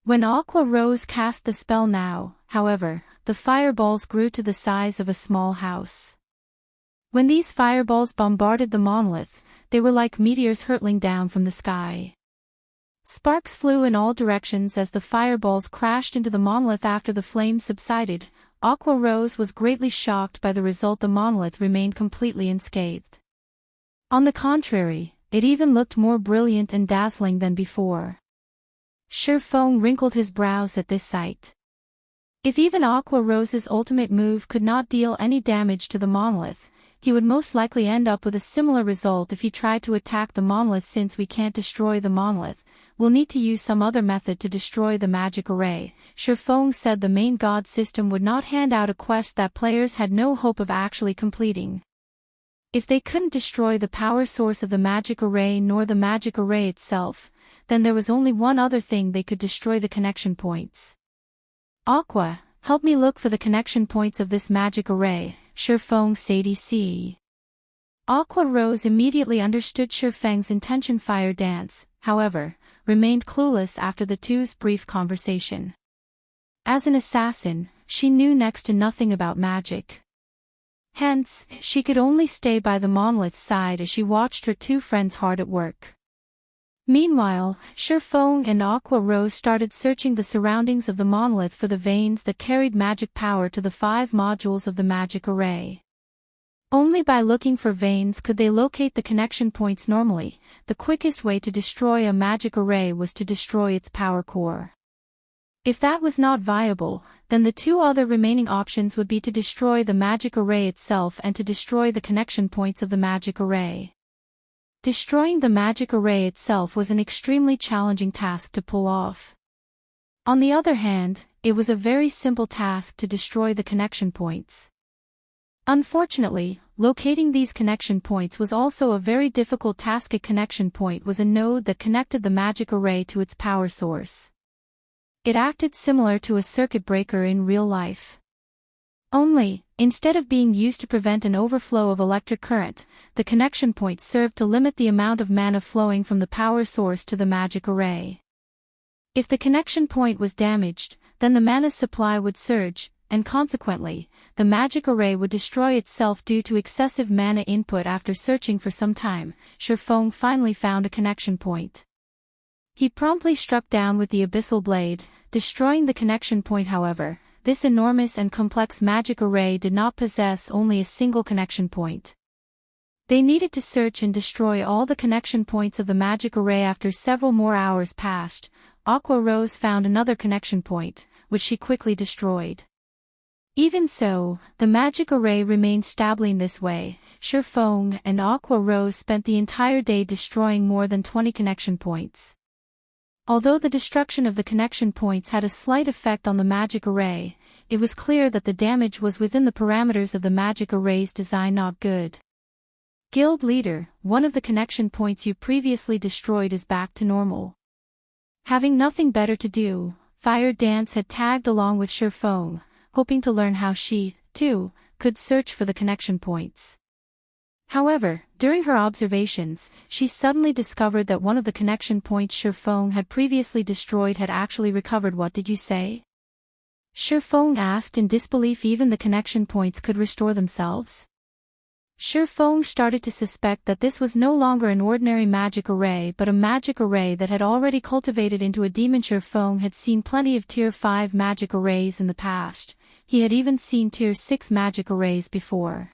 S2: When Aqua Rose cast the spell now, however, the fireballs grew to the size of a small house. When these fireballs bombarded the monolith, they were like meteors hurtling down from the sky. Sparks flew in all directions as the fireballs crashed into the monolith. After the flames subsided, Aqua Rose was greatly shocked by the result. The monolith remained completely unscathed. On the contrary, it even looked more brilliant and dazzling than before. Shi Feng wrinkled his brows at this sight. If even Aqua Rose's ultimate move could not deal any damage to the monolith, he would most likely end up with a similar result if he tried to attack the monolith. Since we can't destroy the monolith, we'll need to use some other method to destroy the magic array. Shi Feng said the main god system would not hand out a quest that players had no hope of actually completing. If they couldn't destroy the power source of the magic array nor the magic array itself, then there was only one other thing they could destroy: the connection points. Aqua, help me look for the connection points of this magic array, Shi Feng said. Aqua Rose immediately understood Shi Feng's intention. Fire Dance, however, remained clueless after the two's brief conversation. As an assassin, she knew next to nothing about magic. Hence, she could only stay by the monolith's side as she watched her 2 friends hard at work. Meanwhile, Shi Feng and Aqua Rose started searching the surroundings of the monolith for the veins that carried magic power to the 5 modules of the magic array. Only by looking for veins could they locate the connection points. Normally, the quickest way to destroy a magic array was to destroy its power core. If that was not viable, then the 2 other remaining options would be to destroy the magic array itself and to destroy the connection points of the magic array. Destroying the magic array itself was an extremely challenging task to pull off. On the other hand, it was a very simple task to destroy the connection points. Unfortunately, locating these connection points was also a very difficult task. A connection point was a node that connected the magic array to its power source. It acted similar to a circuit breaker in real life. Only, instead of being used to prevent an overflow of electric current, the connection point served to limit the amount of mana flowing from the power source to the magic array. If the connection point was damaged, then the mana supply would surge, and consequently, the magic array would destroy itself due to excessive mana input. After searching for some time, Shi Feng finally found a connection point. He promptly struck down with the abyssal blade, destroying the connection point. However, this enormous and complex magic array did not possess only a single connection point. They needed to search and destroy all the connection points of the magic array. After several more hours passed, Aqua Rose found another connection point, which she quickly destroyed. Even so, the magic array remained stably in this way. Sherfong and Aqua Rose spent the entire day destroying more than 20 connection points. Although the destruction of the connection points had a slight effect on the magic array, it was clear that the damage was within the parameters of the magic array's design, not good. Guild leader, one of the connection points you previously destroyed is back to normal. Having nothing better to do, Fire Dance had tagged along with Sherfong, hoping to learn how she, too, could search for the connection points. However, during her observations, she suddenly discovered that one of the connection points Sherfong had previously destroyed had actually recovered. What did you say? Sherfong asked in disbelief. Even the connection points could restore themselves? Sherfong started to suspect that this was no longer an ordinary magic array but a magic array that had already cultivated into a demon. Sherfong had seen plenty of Tier 5 magic arrays in the past. He had even seen Tier 6 magic arrays before.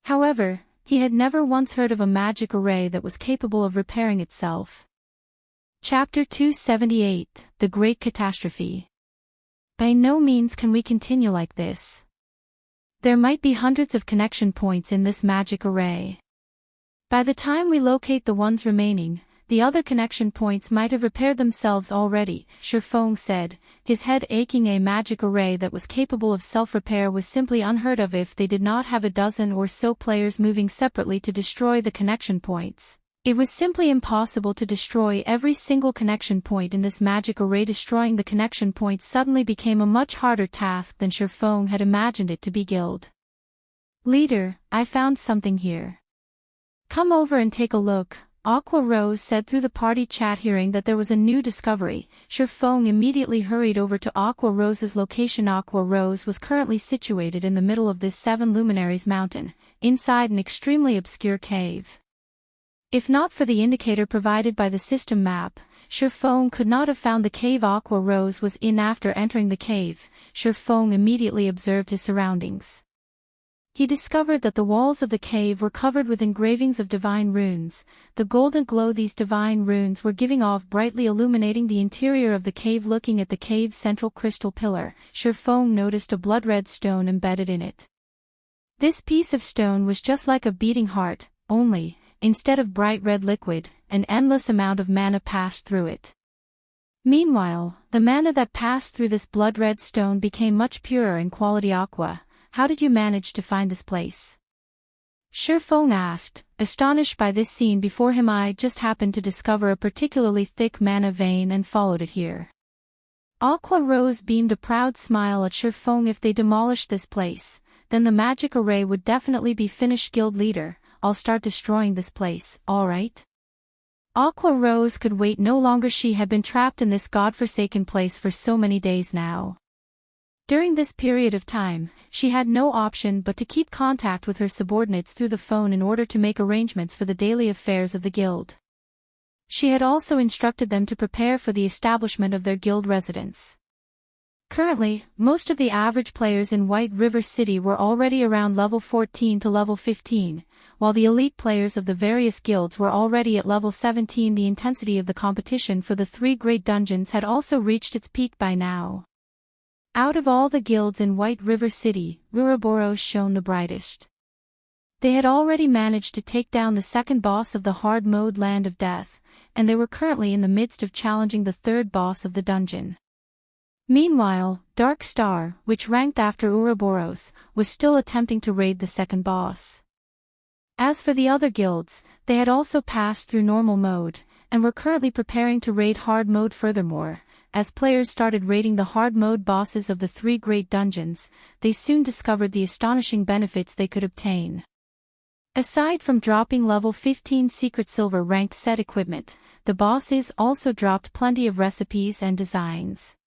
S2: However, he had never once heard of a magic array that was capable of repairing itself. Chapter 278, The Great Catastrophe. By no means can we continue like this. There might be hundreds of connection points in this magic array. By the time we locate the ones remaining, the other connection points might have repaired themselves already, Sherfong said, his head aching. A magic array that was capable of self-repair was simply unheard of. If they did not have a dozen or so players moving separately to destroy the connection points, it was simply impossible to destroy every single connection point in this magic array. Destroying the connection points suddenly became a much harder task than Sherfong had imagined it to be. Guild leader, I found something here. Come over and take a look, Aqua Rose said through the party chat. Hearing that there was a new discovery, Sherfong immediately hurried over to Aqua Rose's location. Aqua Rose was currently situated in the middle of this 7 Luminaries mountain, inside an extremely obscure cave. If not for the indicator provided by the system map, Sherfong could not have found the cave Aqua Rose was in. After entering the cave, Sherfong immediately observed his surroundings. He discovered that the walls of the cave were covered with engravings of divine runes. The golden glow these divine runes were giving off brightly illuminating the interior of the cave. Looking at the cave's central crystal pillar, Sherfong noticed a blood-red stone embedded in it. This piece of stone was just like a beating heart, only, instead of bright red liquid, an endless amount of mana passed through it. Meanwhile, the mana that passed through this blood-red stone became much purer in quality. Aqua, how did you manage to find this place? Sherfong asked, astonished by this scene before him. I just happened to discover a particularly thick mana vein and followed it here. Aqua Rose beamed a proud smile at Sherfong. If they demolished this place, then the magic array would definitely be finished. Guild leader, I'll start destroying this place, alright? Aqua Rose could wait no longer. She had been trapped in this godforsaken place for so many days now. During this period of time, she had no option but to keep contact with her subordinates through the phone in order to make arrangements for the daily affairs of the guild. She had also instructed them to prepare for the establishment of their guild residence. Currently, most of the average players in White River City were already around level 14 to level 15, while the elite players of the various guilds were already at level 17. The intensity of the competition for the 3 great dungeons had also reached its peak by now. Out of all the guilds in White River City, Ouroboros shone the brightest. They had already managed to take down the second boss of the hard mode Land of Death, and they were currently in the midst of challenging the third boss of the dungeon. Meanwhile, Dark Star, which ranked after Ouroboros, was still attempting to raid the second boss. As for the other guilds, they had also passed through normal mode, and were currently preparing to raid hard mode. Furthermore, as players started raiding the hard mode bosses of the 3 great dungeons, they soon discovered the astonishing benefits they could obtain. Aside from dropping level 15 secret silver ranked set equipment, the bosses also dropped plenty of recipes and designs.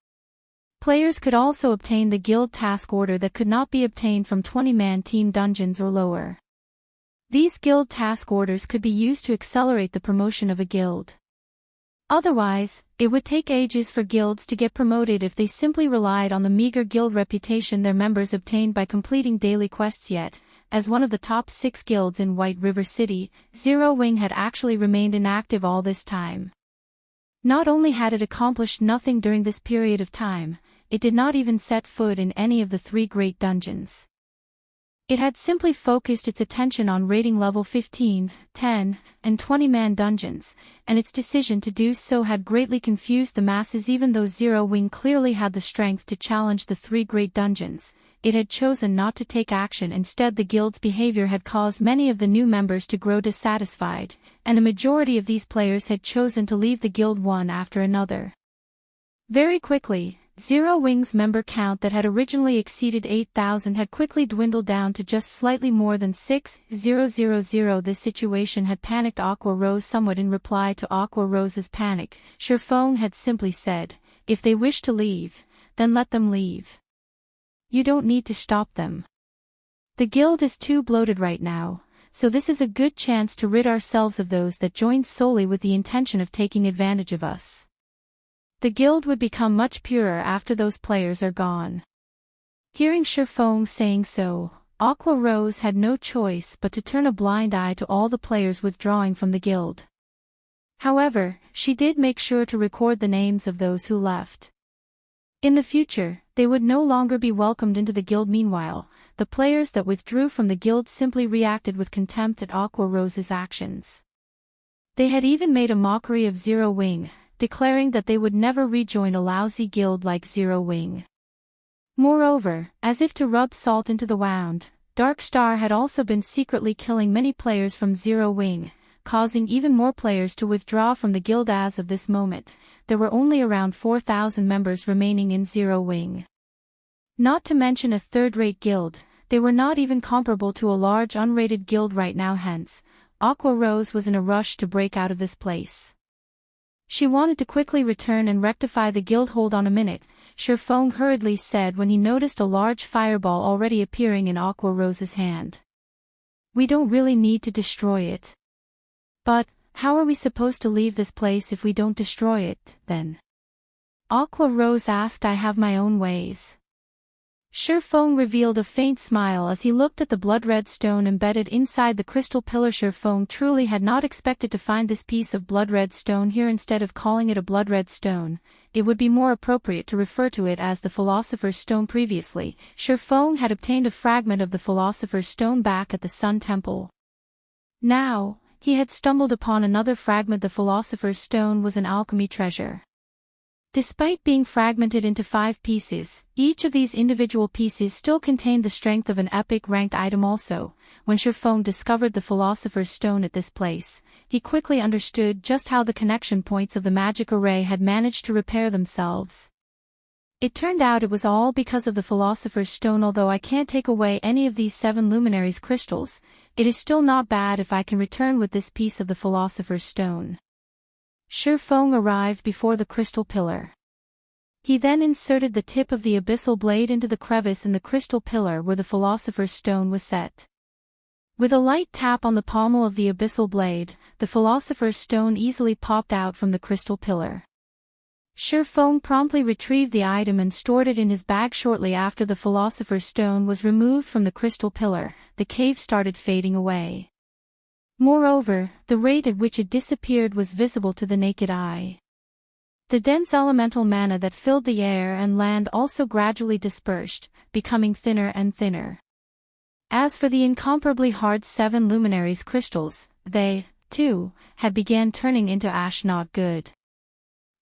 S2: Players could also obtain the guild task order that could not be obtained from 20-man team dungeons or lower. These guild task orders could be used to accelerate the promotion of a guild. Otherwise, it would take ages for guilds to get promoted if they simply relied on the meager guild reputation their members obtained by completing daily quests. Yet, as one of the top 6 guilds in White River City, Zero Wing had actually remained inactive all this time. Not only had it accomplished nothing during this period of time, it did not even set foot in any of the 3 great dungeons. It had simply focused its attention on raiding level 15, 10, and 20-man dungeons, and its decision to do so had greatly confused the masses. Even though Zero Wing clearly had the strength to challenge the 3 great dungeons, it had chosen not to take action. Instead, the guild's behavior had caused many of the new members to grow dissatisfied, and a majority of these players had chosen to leave the guild one after another. Very quickly, Zero Wing's member count that had originally exceeded 8,000 had quickly dwindled down to just slightly more than 6,000. This situation had panicked Aqua Rose somewhat. In reply to Aqua Rose's panic, Shifeng had simply said, "If they wish to leave, then let them leave. You don't need to stop them. The guild is too bloated right now, so this is a good chance to rid ourselves of those that joined solely with the intention of taking advantage of us. The guild would become much purer after those players are gone." Hearing Shifeng saying so, Aqua Rose had no choice but to turn a blind eye to all the players withdrawing from the guild. However, she did make sure to record the names of those who left. In the future, they would no longer be welcomed into the guild. Meanwhile, the players that withdrew from the guild simply reacted with contempt at Aqua Rose's actions. They had even made a mockery of Zero Wing, declaring that they would never rejoin a lousy guild like Zero Wing. Moreover, as if to rub salt into the wound, Dark Star had also been secretly killing many players from Zero Wing, causing even more players to withdraw from the guild. As of this moment, there were only around 4,000 members remaining in Zero Wing. Not to mention a third-rate guild, they were not even comparable to a large unrated guild right now. Hence, Aqua Rose was in a rush to break out of this place. She wanted to quickly return and rectify the guild. "Hold on a minute," Shifeng hurriedly said when he noticed a large fireball already appearing in Aqua Rose's hand. "We don't really need to destroy it. But, how are we supposed to leave this place if we don't destroy it, then?" Aqua Rose asked. "I have my own ways." Shifeng revealed a faint smile as he looked at the blood-red stone embedded inside the crystal pillar. Shifeng truly had not expected to find this piece of blood-red stone here. Instead of calling it a blood-red stone, it would be more appropriate to refer to it as the Philosopher's Stone. Previously, Shifeng had obtained a fragment of the Philosopher's Stone back at the Sun Temple. Now, he had stumbled upon another fragment. The Philosopher's Stone was an alchemy treasure. Despite being fragmented into 5 pieces, each of these individual pieces still contained the strength of an epic-ranked item. Also, when Shifeng discovered the Philosopher's Stone at this place, he quickly understood just how the connection points of the magic array had managed to repair themselves. It turned out it was all because of the Philosopher's Stone. Although I can't take away any of these 7 luminaries crystals, it is still not bad if I can return with this piece of the Philosopher's Stone. Shifeng arrived before the crystal pillar. He then inserted the tip of the abyssal blade into the crevice in the crystal pillar where the Philosopher's Stone was set. With a light tap on the pommel of the abyssal blade, the Philosopher's Stone easily popped out from the crystal pillar. Shifeng promptly retrieved the item and stored it in his bag. Shortly after the Philosopher's Stone was removed from the crystal pillar, the cave started fading away. Moreover, the rate at which it disappeared was visible to the naked eye. The dense elemental mana that filled the air and land also gradually dispersed, becoming thinner and thinner. As for the incomparably hard 7 luminaries crystals, they, too, had began turning into ash. Not good.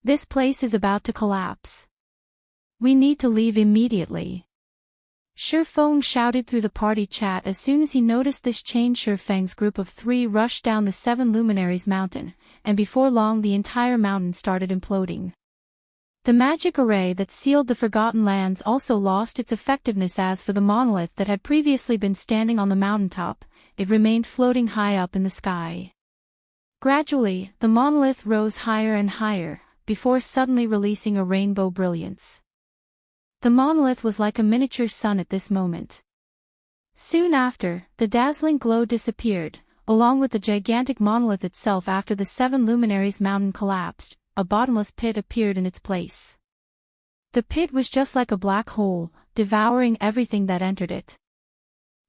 S2: This place is about to collapse. We need to leave immediately. Shifeng shouted through the party chat. As soon as he noticed this change, Shifeng's group of 3 rushed down the 7 luminaries mountain, and before long the entire mountain started imploding. The magic array that sealed the Forgotten Lands also lost its effectiveness. As for the monolith that had previously been standing on the mountaintop, it remained floating high up in the sky. Gradually, the monolith rose higher and higher, before suddenly releasing a rainbow brilliance. The monolith was like a miniature sun at this moment. Soon after, the dazzling glow disappeared, along with the gigantic monolith itself. After the 7 luminaries mountain collapsed, a bottomless pit appeared in its place. The pit was just like a black hole, devouring everything that entered it.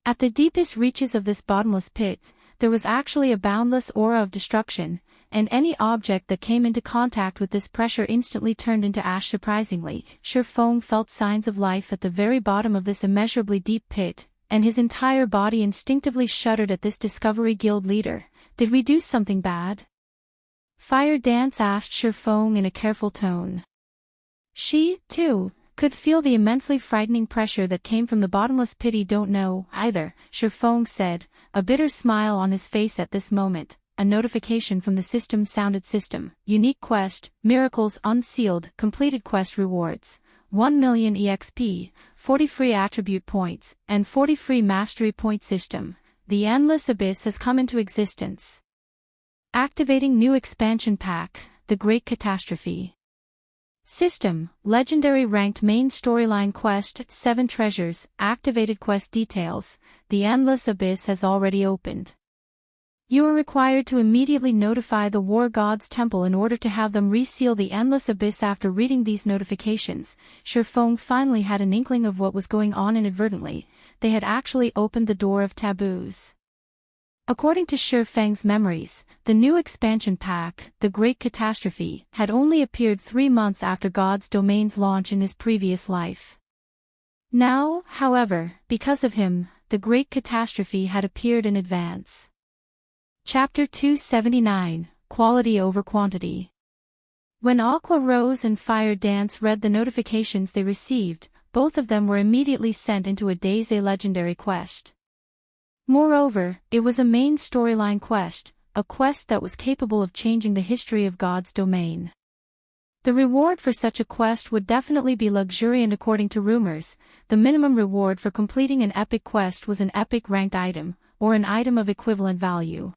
S2: At the deepest reaches of this bottomless pit, there was actually a boundless aura of destruction, and any object that came into contact with this pressure instantly turned into ash. Surprisingly, Shifeng felt signs of life at the very bottom of this immeasurably deep pit, and his entire body instinctively shuddered at this discovery. Guild leader, did we do something bad? Fire Dance asked Shifeng in a careful tone. She, too, could feel the immensely frightening pressure that came from the bottomless pit. Don't know, either, Shifeng said, a bitter smile on his face at this moment. A notification from the system sounded. System, unique quest, miracles unsealed, completed quest rewards, 1 million EXP, 40 free attribute points, and 40 free mastery point. System, the Endless Abyss has come into existence. Activating new expansion pack, The Great Catastrophe. System, legendary ranked main storyline quest, 7 treasures, activated quest details, the Endless Abyss has already opened. You are required to immediately notify the War God's Temple in order to have them reseal the Endless Abyss. After reading these notifications, Shifeng finally had an inkling of what was going on. Inadvertently, they had actually opened the door of taboos. According to Shifeng's memories, the new expansion pack, The Great Catastrophe, had only appeared 3 months after God's Domain's launch in his previous life. Now, however, because of him, The Great Catastrophe had appeared in advance. Chapter 279, Quality over Quantity. When Aqua Rose and Fire Dance read the notifications they received, both of them were immediately sent into a Days legendary quest. Moreover, it was a main storyline quest, a quest that was capable of changing the history of God's domain. The reward for such a quest would definitely be luxuriant. According to rumors, the minimum reward for completing an epic quest was an epic ranked item, or an item of equivalent value.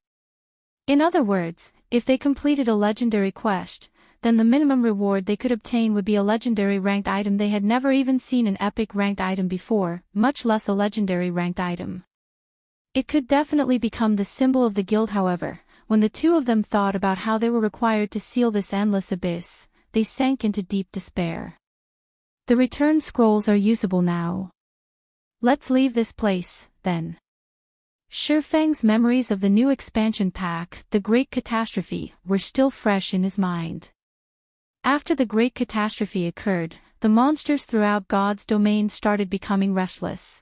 S2: In other words, if they completed a legendary quest, then the minimum reward they could obtain would be a legendary ranked item. They had never even seen an epic ranked item before, much less a legendary ranked item. It could definitely become the symbol of the guild. However, when the two of them thought about how they were required to seal this endless abyss, they sank into deep despair. The return scrolls are usable now. Let's leave this place, then. Shifeng's memories of the new expansion pack, The Great Catastrophe, were still fresh in his mind. After the Great Catastrophe occurred, the monsters throughout God's domain started becoming restless.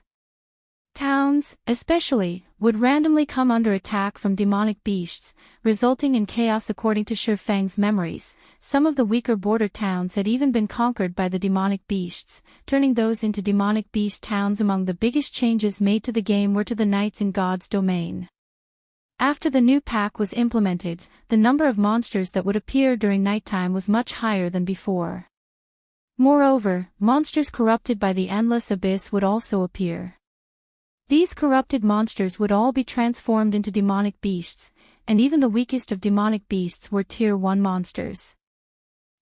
S2: Towns, especially, would randomly come under attack from demonic beasts, resulting in chaos. According to Shifeng's memories, some of the weaker border towns had even been conquered by the demonic beasts, turning those into demonic beast towns. Among the biggest changes made to the game were to the knights in God's domain. After the new pack was implemented, the number of monsters that would appear during nighttime was much higher than before. Moreover, monsters corrupted by the Endless Abyss would also appear. These corrupted monsters would all be transformed into demonic beasts, and even the weakest of demonic beasts were Tier 1 monsters.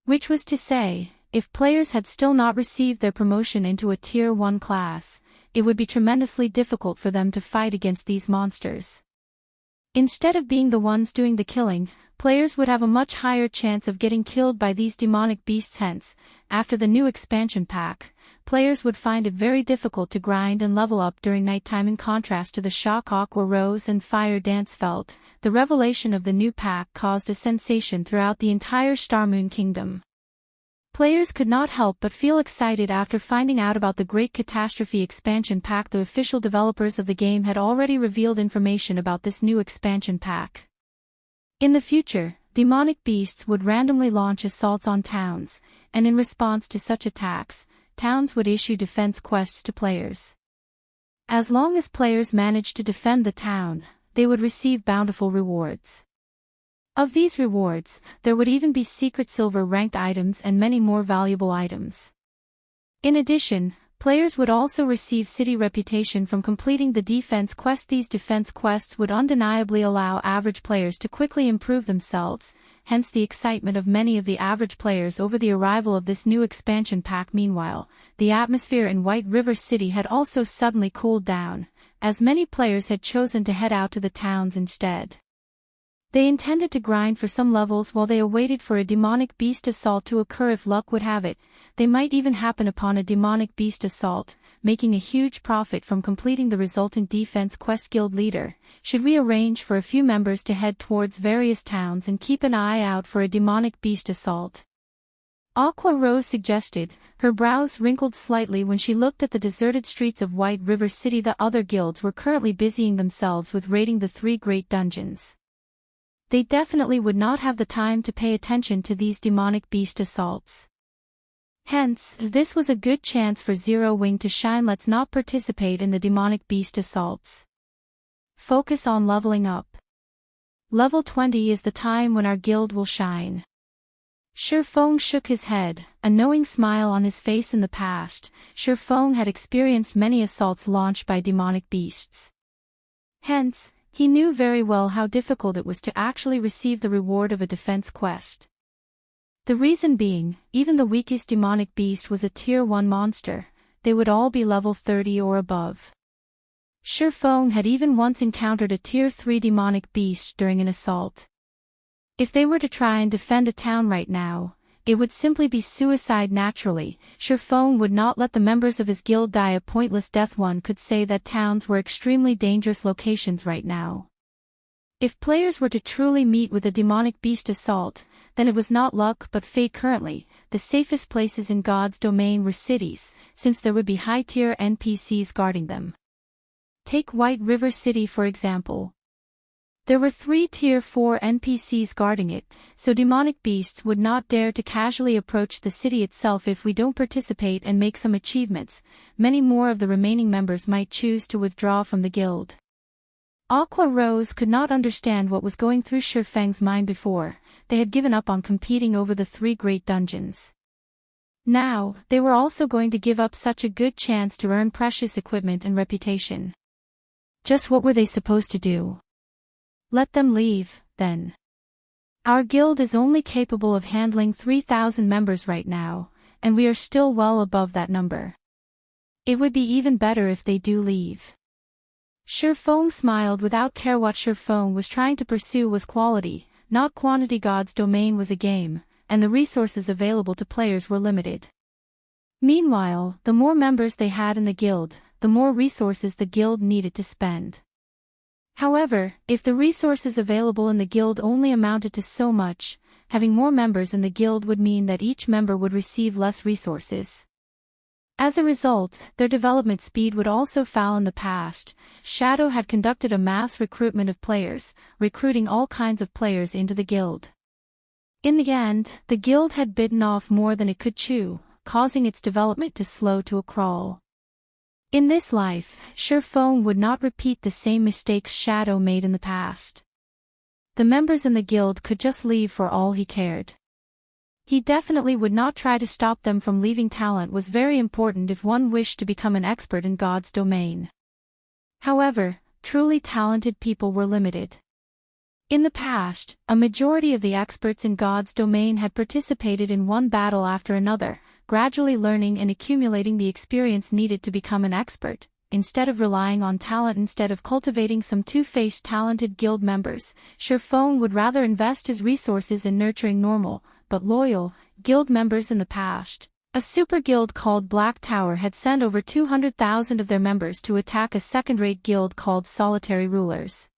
S2: Which was to say, if players had still not received their promotion into a Tier 1 class, it would be tremendously difficult for them to fight against these monsters. Instead of being the ones doing the killing, players would have a much higher chance of getting killed by these demonic beasts. Hence, after the new expansion pack, players would find it very difficult to grind and level up during nighttime. In contrast to the shock Aqua Rose and Fire Dance felt, the revelation of the new pack caused a sensation throughout the entire Starmoon Kingdom. Players could not help but feel excited after finding out about the Great Catastrophe expansion pack. The official developers of the game had already revealed information about this new expansion pack. In the future, demonic beasts would randomly launch assaults on towns, and in response to such attacks, towns would issue defense quests to players. As long as players managed to defend the town, they would receive bountiful rewards. Of these rewards, there would even be secret silver ranked items and many more valuable items. In addition, players would also receive city reputation from completing the defense quest. These defense quests would undeniably allow average players to quickly improve themselves, hence the excitement of many of the average players over the arrival of this new expansion pack. Meanwhile, the atmosphere in White River City had also suddenly cooled down, as many players had chosen to head out to the towns instead. They intended to grind for some levels while they awaited for a demonic beast assault to occur. If luck would have it, they might even happen upon a demonic beast assault, making a huge profit from completing the resultant defense quest. Guild leader, should we arrange for a few members to head towards various towns and keep an eye out for a demonic beast assault? Aqua Rose suggested, her brows wrinkled slightly when she looked at the deserted streets of White River City. The other guilds were currently busying themselves with raiding the 3 great dungeons. They definitely would not have the time to pay attention to these demonic beast assaults. Hence, this was a good chance for Zero Wing to shine. Let's not participate in the demonic beast assaults. Focus on leveling up. Level 20 is the time when our guild will shine. Shifeng shook his head, a knowing smile on his face. In the past, Shifeng had experienced many assaults launched by demonic beasts. Hence, he knew very well how difficult it was to actually receive the reward of a defense quest. The reason being, even the weakest demonic beast was a tier 1 monster. They would all be level 30 or above. Shifeng had even once encountered a tier 3 demonic beast during an assault. If they were to try and defend a town right now, it would simply be suicide. Naturally, Shifeng would not let the members of his guild die a pointless death. One could say that towns were extremely dangerous locations right now. If players were to truly meet with a demonic beast assault, then it was not luck but fate. Currently, the safest places in God's domain were cities, since there would be high-tier NPCs guarding them. Take White River City for example. There were 3 tier 4 NPCs guarding it, so demonic beasts would not dare to casually approach the city itself. If we don't participate and make some achievements, many more of the remaining members might choose to withdraw from the guild. Aqua Rose could not understand what was going through Shifeng's mind before. They had given up on competing over the 3 great dungeons. Now, they were also going to give up such a good chance to earn precious equipment and reputation. Just what were they supposed to do? Let them leave, then. Our guild is only capable of handling 3,000 members right now, and we are still well above that number. It would be even better if they do leave. Shifeng smiled without care. What Shifeng was trying to pursue was quality, not quantity. God's domain was a game, and the resources available to players were limited. Meanwhile, the more members they had in the guild, the more resources the guild needed to spend. However, if the resources available in the guild only amounted to so much, having more members in the guild would mean that each member would receive less resources. As a result, their development speed would also fall. In the past, Shadow had conducted a mass recruitment of players, recruiting all kinds of players into the guild. In the end, the guild had bitten off more than it could chew, causing its development to slow to a crawl. In this life, Shifeng would not repeat the same mistakes Shadow made in the past. The members in the guild could just leave for all he cared. He definitely would not try to stop them from leaving. Talent was very important if one wished to become an expert in God's domain. However, truly talented people were limited. In the past, a majority of the experts in God's domain had participated in one battle after another, gradually learning and accumulating the experience needed to become an expert. Instead of relying on talent, instead of cultivating some two-faced talented guild members, Shifeng would rather invest his resources in nurturing normal, but loyal, guild members. In the past, a super guild called Black Tower had sent over 200,000 of their members to attack a second-rate guild called Solitary Rulers.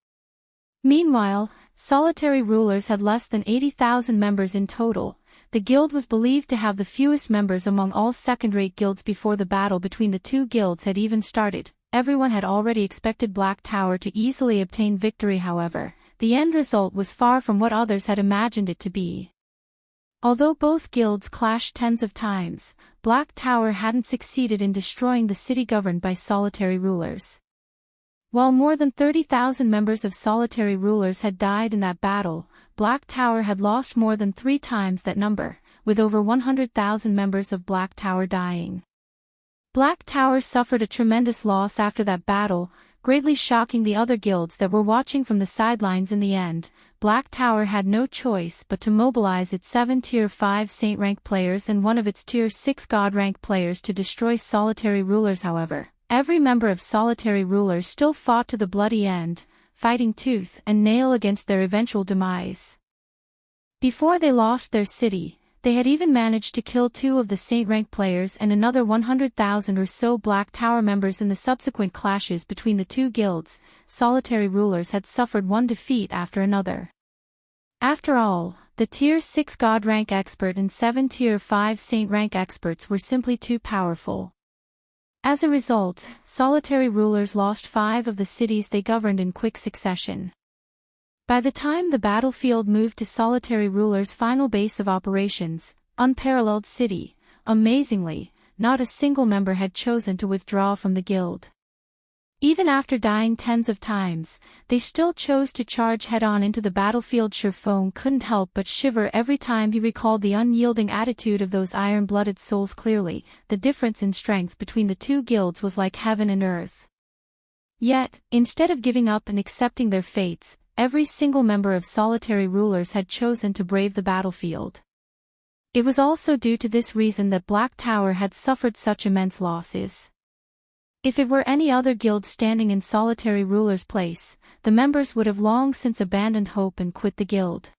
S2: Meanwhile, Solitary Rulers had less than 80,000 members in total. The guild was believed to have the fewest members among all second-rate guilds. Before the battle between the two guilds had even started, everyone had already expected Black Tower to easily obtain victory. However, the end result was far from what others had imagined it to be. Although both guilds clashed tens of times, Black Tower hadn't succeeded in destroying the city governed by Solitary Rulers. While more than 30,000 members of Solitary Rulers had died in that battle, Black Tower had lost more than 3 times that number, with over 100,000 members of Black Tower dying. Black Tower suffered a tremendous loss after that battle, greatly shocking the other guilds that were watching from the sidelines. In the end, Black Tower had no choice but to mobilize its 7 Tier 5 Saint rank players and one of its Tier 6 God rank players to destroy Solitary Rulers. However, every member of Solitary Rulers still fought to the bloody end, fighting tooth and nail against their eventual demise. Before they lost their city, they had even managed to kill 2 of the Saint rank players and another 100,000 or so Black Tower members in the subsequent clashes between the 2 guilds. Solitary rulers had suffered one defeat after another. After all, the Tier 6 God rank expert and 7 Tier 5 Saint rank experts were simply too powerful. As a result, solitary rulers lost 5 of the cities they governed in quick succession. By the time the battlefield moved to solitary rulers' final base of operations, Unparalleled City, amazingly, not a single member had chosen to withdraw from the guild. Even after dying tens of times, they still chose to charge head-on into the battlefield. Shifeng couldn't help but shiver every time he recalled the unyielding attitude of those iron-blooded souls. Clearly, the difference in strength between the 2 guilds was like heaven and earth. Yet, instead of giving up and accepting their fates, every single member of solitary rulers had chosen to brave the battlefield. It was also due to this reason that Black Tower had suffered such immense losses. If it were any other guild standing in solitary ruler's place, the members would have long since abandoned hope and quit the guild.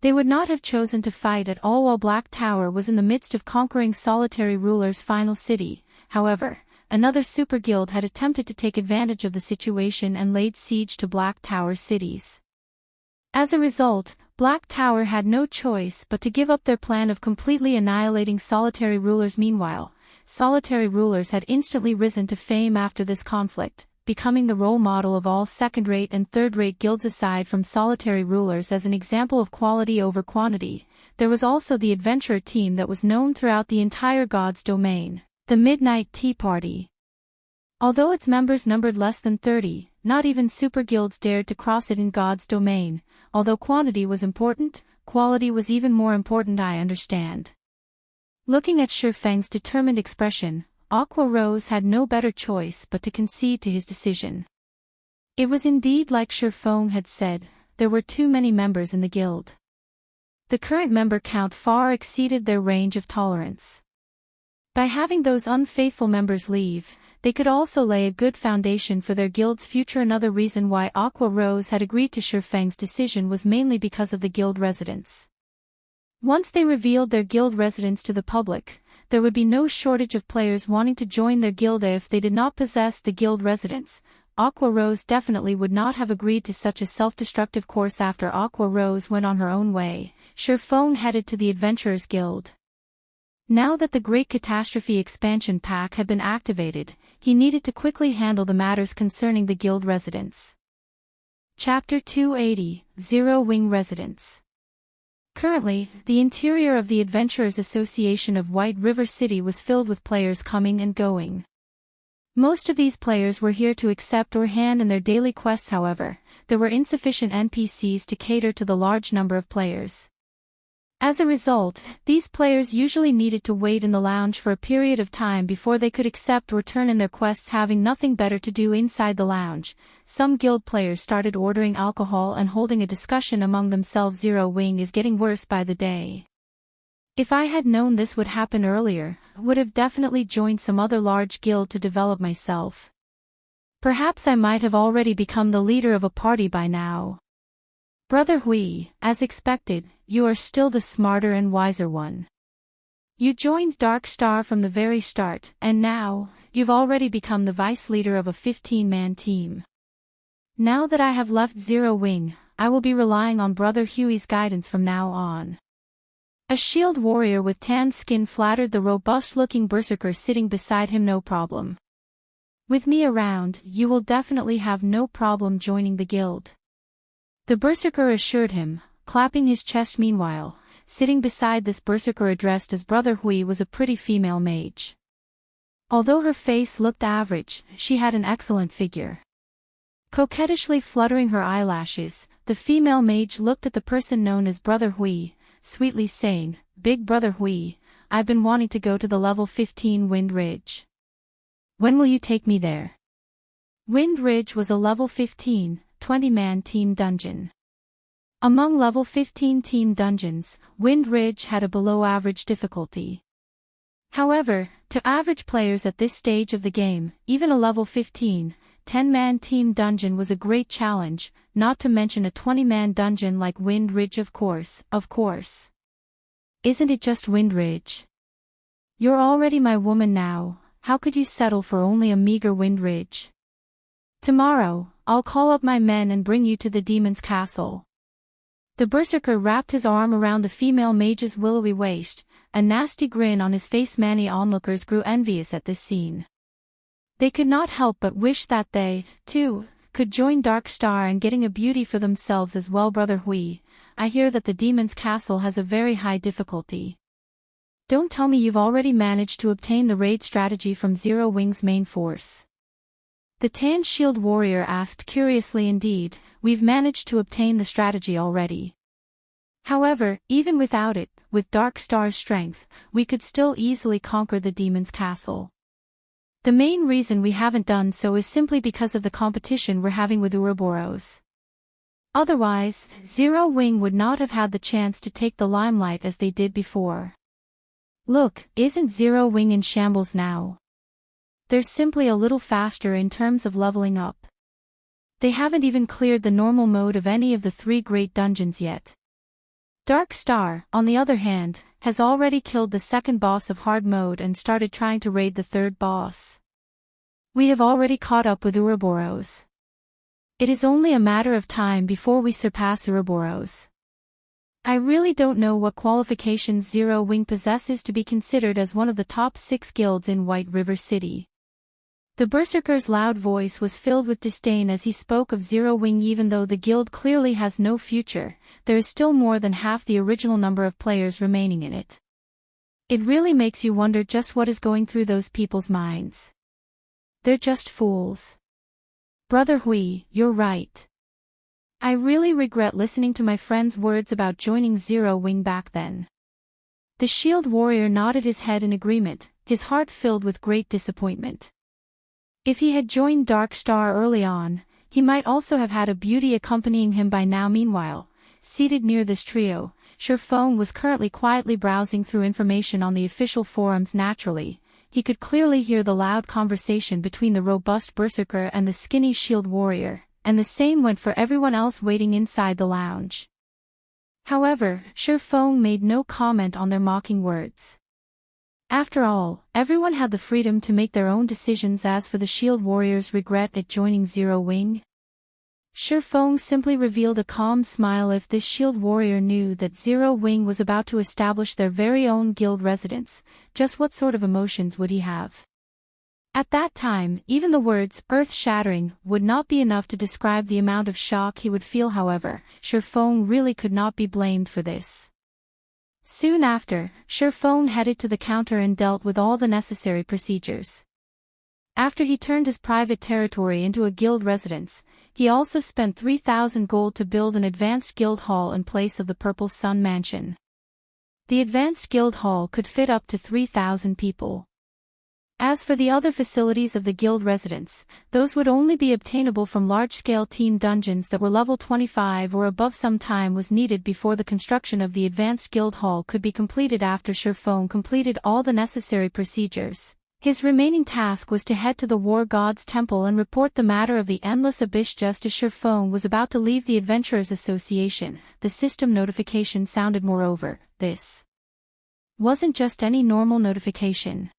S2: They would not have chosen to fight at all while Black Tower was in the midst of conquering solitary ruler's final city. However, another super guild had attempted to take advantage of the situation and laid siege to Black Tower cities. As a result, Black Tower had no choice but to give up their plan of completely annihilating solitary rulers. Meanwhile, solitary rulers had instantly risen to fame after this conflict, becoming the role model of all second-rate and third-rate guilds. Aside from solitary rulers as an example of quality over quantity, there was also the adventurer team that was known throughout the entire God's domain, the Midnight Tea Party. Although its members numbered less than 30, not even super guilds dared to cross it in God's domain. Although quantity was important, quality was even more important. I understand. Looking at Shifeng's determined expression, Aqua Rose had no better choice but to concede to his decision. It was indeed like Shifeng had said, there were too many members in the guild. The current member count far exceeded their range of tolerance. By having those unfaithful members leave, they could also lay a good foundation for their guild's future. Another reason why Aqua Rose had agreed to Shifeng's decision was mainly because of the guild residents. Once they revealed their guild residence to the public, there would be no shortage of players wanting to join their guild. If they did not possess the guild residence, Aqua Rose definitely would not have agreed to such a self-destructive course. After Aqua Rose went on her own way, Shifeng headed to the Adventurers Guild. Now that the Great Catastrophe expansion pack had been activated, he needed to quickly handle the matters concerning the guild residence. Chapter 280, Zero Wing Residence. Currently, the interior of the Adventurers Association of White River City was filled with players coming and going. Most of these players were here to accept or hand in their daily quests. However, there were insufficient NPCs to cater to the large number of players. As a result, these players usually needed to wait in the lounge for a period of time before they could accept or turn in their quests. Having nothing better to do inside the lounge, some guild players started ordering alcohol and holding a discussion among themselves. Zero Wing is getting worse by the day. If I had known this would happen earlier, I would have definitely joined some other large guild to develop myself. Perhaps I might have already become the leader of a party by now. Brother Hui, as expected, you are still the smarter and wiser one. You joined Dark Star from the very start, and now, you've already become the vice leader of a 15-man team. Now that I have left Zero Wing, I will be relying on Brother Huey's guidance from now on. A shield warrior with tanned skin flattered the robust-looking berserker sitting beside him. No problem. With me around, you will definitely have no problem joining the guild. The berserker assured him, clapping his chest. Meanwhile, sitting beside this berserker addressed as Brother Hui was a pretty female mage. Although her face looked average, she had an excellent figure. Coquettishly fluttering her eyelashes, the female mage looked at the person known as Brother Hui, sweetly saying, "Big Brother Hui, I've been wanting to go to the level 15 Wind Ridge. When will you take me there?" Wind Ridge was a level 15, 20-man team dungeon. Among level 15 team dungeons, Wind Ridge had a below-average difficulty. However, to average players at this stage of the game, even a level 15, 10-man team dungeon was a great challenge, not to mention a 20-man dungeon like Wind Ridge of course. Isn't it just Wind Ridge? You're already my woman now, how could you settle for only a meager Wind Ridge? Tomorrow, I'll call up my men and bring you to the demon's castle. The berserker wrapped his arm around the female mage's willowy waist, a nasty grin on his face. Many onlookers grew envious at this scene. They could not help but wish that they, too, could join Dark Star in getting a beauty for themselves as well. Brother Hui, I hear that the demon's castle has a very high difficulty. Don't tell me you've already managed to obtain the raid strategy from Zero Wing's main force. The tan shield warrior asked curiously. Indeed, we've managed to obtain the strategy already. However, even without it, with Dark Star's strength, we could still easily conquer the demon's castle. The main reason we haven't done so is simply because of the competition we're having with Ouroboros. Otherwise, Zero Wing would not have had the chance to take the limelight as they did before. Look, isn't Zero Wing in shambles now? They're simply a little faster in terms of leveling up. They haven't even cleared the normal mode of any of the 3 great dungeons yet. Dark Star, on the other hand, has already killed the 2nd boss of hard mode and started trying to raid the 3rd boss. We have already caught up with Ouroboros. It is only a matter of time before we surpass Ouroboros. I really don't know what qualifications Zero Wing possesses to be considered as one of the top 6 guilds in White River City. The berserker's loud voice was filled with disdain as he spoke of Zero Wing. Even though the guild clearly has no future, there is still more than half the original number of players remaining in it. It really makes you wonder just what is going through those people's minds. They're just fools. Brother Hui, you're right. I really regret listening to my friend's words about joining Zero Wing back then. The shield warrior nodded his head in agreement, his heart filled with great disappointment. If he had joined Dark Star early on, he might also have had a beauty accompanying him by now. Meanwhile, seated near this trio, Shifeng was currently quietly browsing through information on the official forums. Naturally, he could clearly hear the loud conversation between the robust berserker and the skinny shield warrior, and the same went for everyone else waiting inside the lounge. However, Shifeng made no comment on their mocking words. After all, everyone had the freedom to make their own decisions. As for the shield warrior's regret at joining Zero Wing, Shifeng simply revealed a calm smile. If this shield warrior knew that Zero Wing was about to establish their very own guild residence, just what sort of emotions would he have? At that time, even the words earth-shattering would not be enough to describe the amount of shock he would feel. However, Shifeng really could not be blamed for this. Soon after, Shifeng headed to the counter and dealt with all the necessary procedures. After he turned his private territory into a guild residence, he also spent 3,000 gold to build an advanced guild hall in place of the Purple Sun Mansion. The advanced guild hall could fit up to 3,000 people. As for the other facilities of the guild residence, those would only be obtainable from large-scale team dungeons that were level 25 or above. Some time was needed before the construction of the advanced guild hall could be completed. After Shifeng completed all the necessary procedures, his remaining task was to head to the War God's Temple and report the matter of the Endless Abyss. Just as Shifeng was about to leave the Adventurers Association, the system notification sounded. Moreover, this wasn't just any normal notification.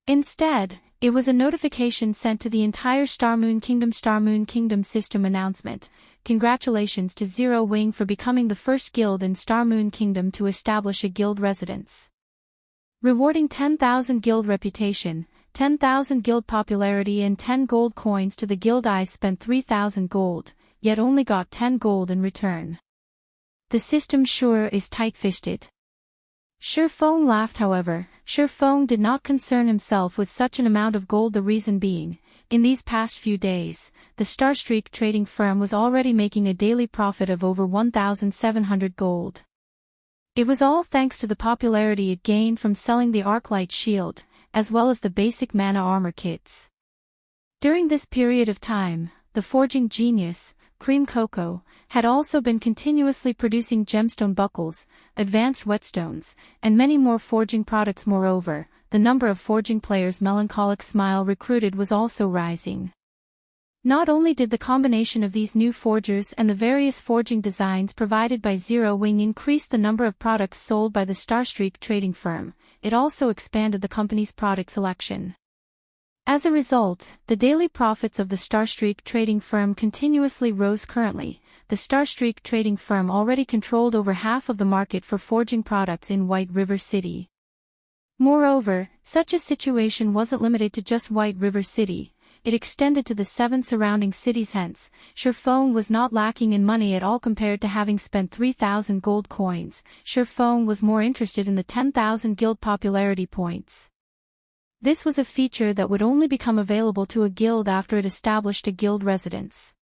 S2: Instead, it was a notification sent to the entire Starmoon Kingdom system announcement. Congratulations to Zero Wing for becoming the first guild in Starmoon Kingdom to establish a guild residence. Rewarding 10,000 guild reputation, 10,000 guild popularity and 10 gold coins to the guild. I spent 3,000 gold, yet only got 10 gold in return. The system sure is tight-fisted. Shifeng laughed. However, Shifeng did not concern himself with such an amount of gold. The reason being, in these past few days, the Starstreak trading firm was already making a daily profit of over 1,700 gold. It was all thanks to the popularity it gained from selling the Arclight shield, as well as the basic mana armor kits. During this period of time, the forging genius, Cream Cocoa, had also been continuously producing gemstone buckles, advanced whetstones, and many more forging products. Moreover, the number of forging players Melancholic Smile recruited was also rising. Not only did the combination of these new forgers and the various forging designs provided by Zero Wing increase the number of products sold by the Starstreak trading firm, it also expanded the company's product selection. As a result, the daily profits of the Starstreak trading firm continuously rose. Currently, the Starstreak trading firm already controlled over half of the market for forging products in White River City. Moreover, such a situation wasn't limited to just White River City. It extended to the 7 surrounding cities. Hence, Shurfeng was not lacking in money at all. Compared to having spent 3,000 gold coins, Shurfeng was more interested in the 10,000 guild popularity points. This was a feature that would only become available to a guild after it established a guild residence.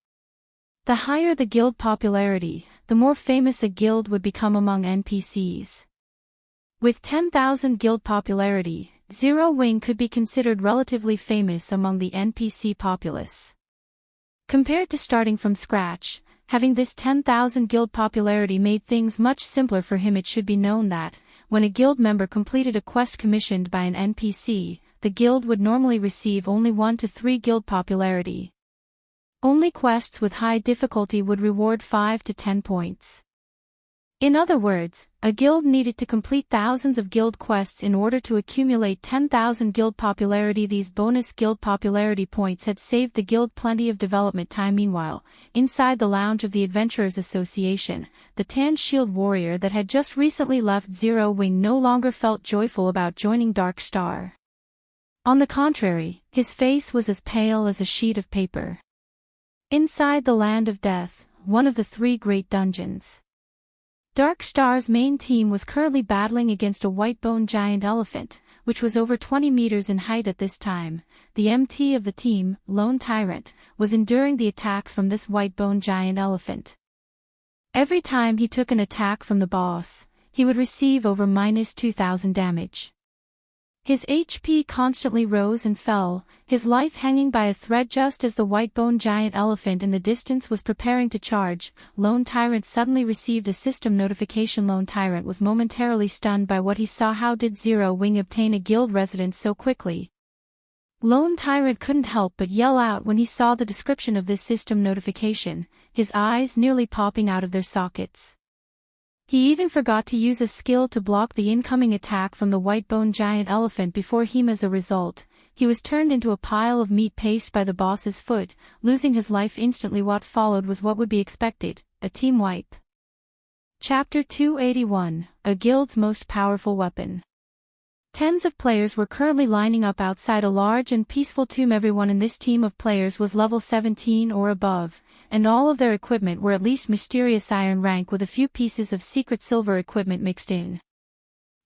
S2: The higher the guild popularity, the more famous a guild would become among NPCs. With 10,000 guild popularity, Zero Wing could be considered relatively famous among the NPC populace. Compared to starting from scratch, having this 10,000 guild popularity made things much simpler for him. It should be known that, when a guild member completed a quest commissioned by an NPC, the guild would normally receive only 1 to 3 guild popularity. Only quests with high difficulty would reward 5 to 10 points. In other words, a guild needed to complete thousands of guild quests in order to accumulate 10,000 guild popularity. These bonus guild popularity points had saved the guild plenty of development time. Meanwhile, inside the lounge of the Adventurers Association, the tan shield warrior that had just recently left Zero Wing no longer felt joyful about joining Dark Star. On the contrary, his face was as pale as a sheet of paper. Inside the Land of Death, one of the 3 great dungeons, Dark Star's main team was currently battling against a white-boned giant elephant, which was over 20 meters in height at this time. The MT of the team, Lone Tyrant, was enduring the attacks from this white-boned giant elephant. Every time he took an attack from the boss, he would receive over -2,000 damage. His HP constantly rose and fell, his life hanging by a thread. Just as the white-boned giant elephant in the distance was preparing to charge, Lone Tyrant suddenly received a system notification. Lone Tyrant was momentarily stunned by what he saw. How did Zero Wing obtain a guild residence so quickly? Lone Tyrant couldn't help but yell out when he saw the description of this system notification, his eyes nearly popping out of their sockets. He even forgot to use a skill to block the incoming attack from the white-boned giant elephant before him. As a result, he was turned into a pile of meat paste by the boss's foot, losing his life instantly. What followed was what would be expected, a team wipe. Chapter 281, A Guild's Most Powerful Weapon. Tens of players were currently lining up outside a large and peaceful tomb. Everyone in this team of players was level 17 or above, and all of their equipment were at least mysterious iron rank with a few pieces of secret silver equipment mixed in.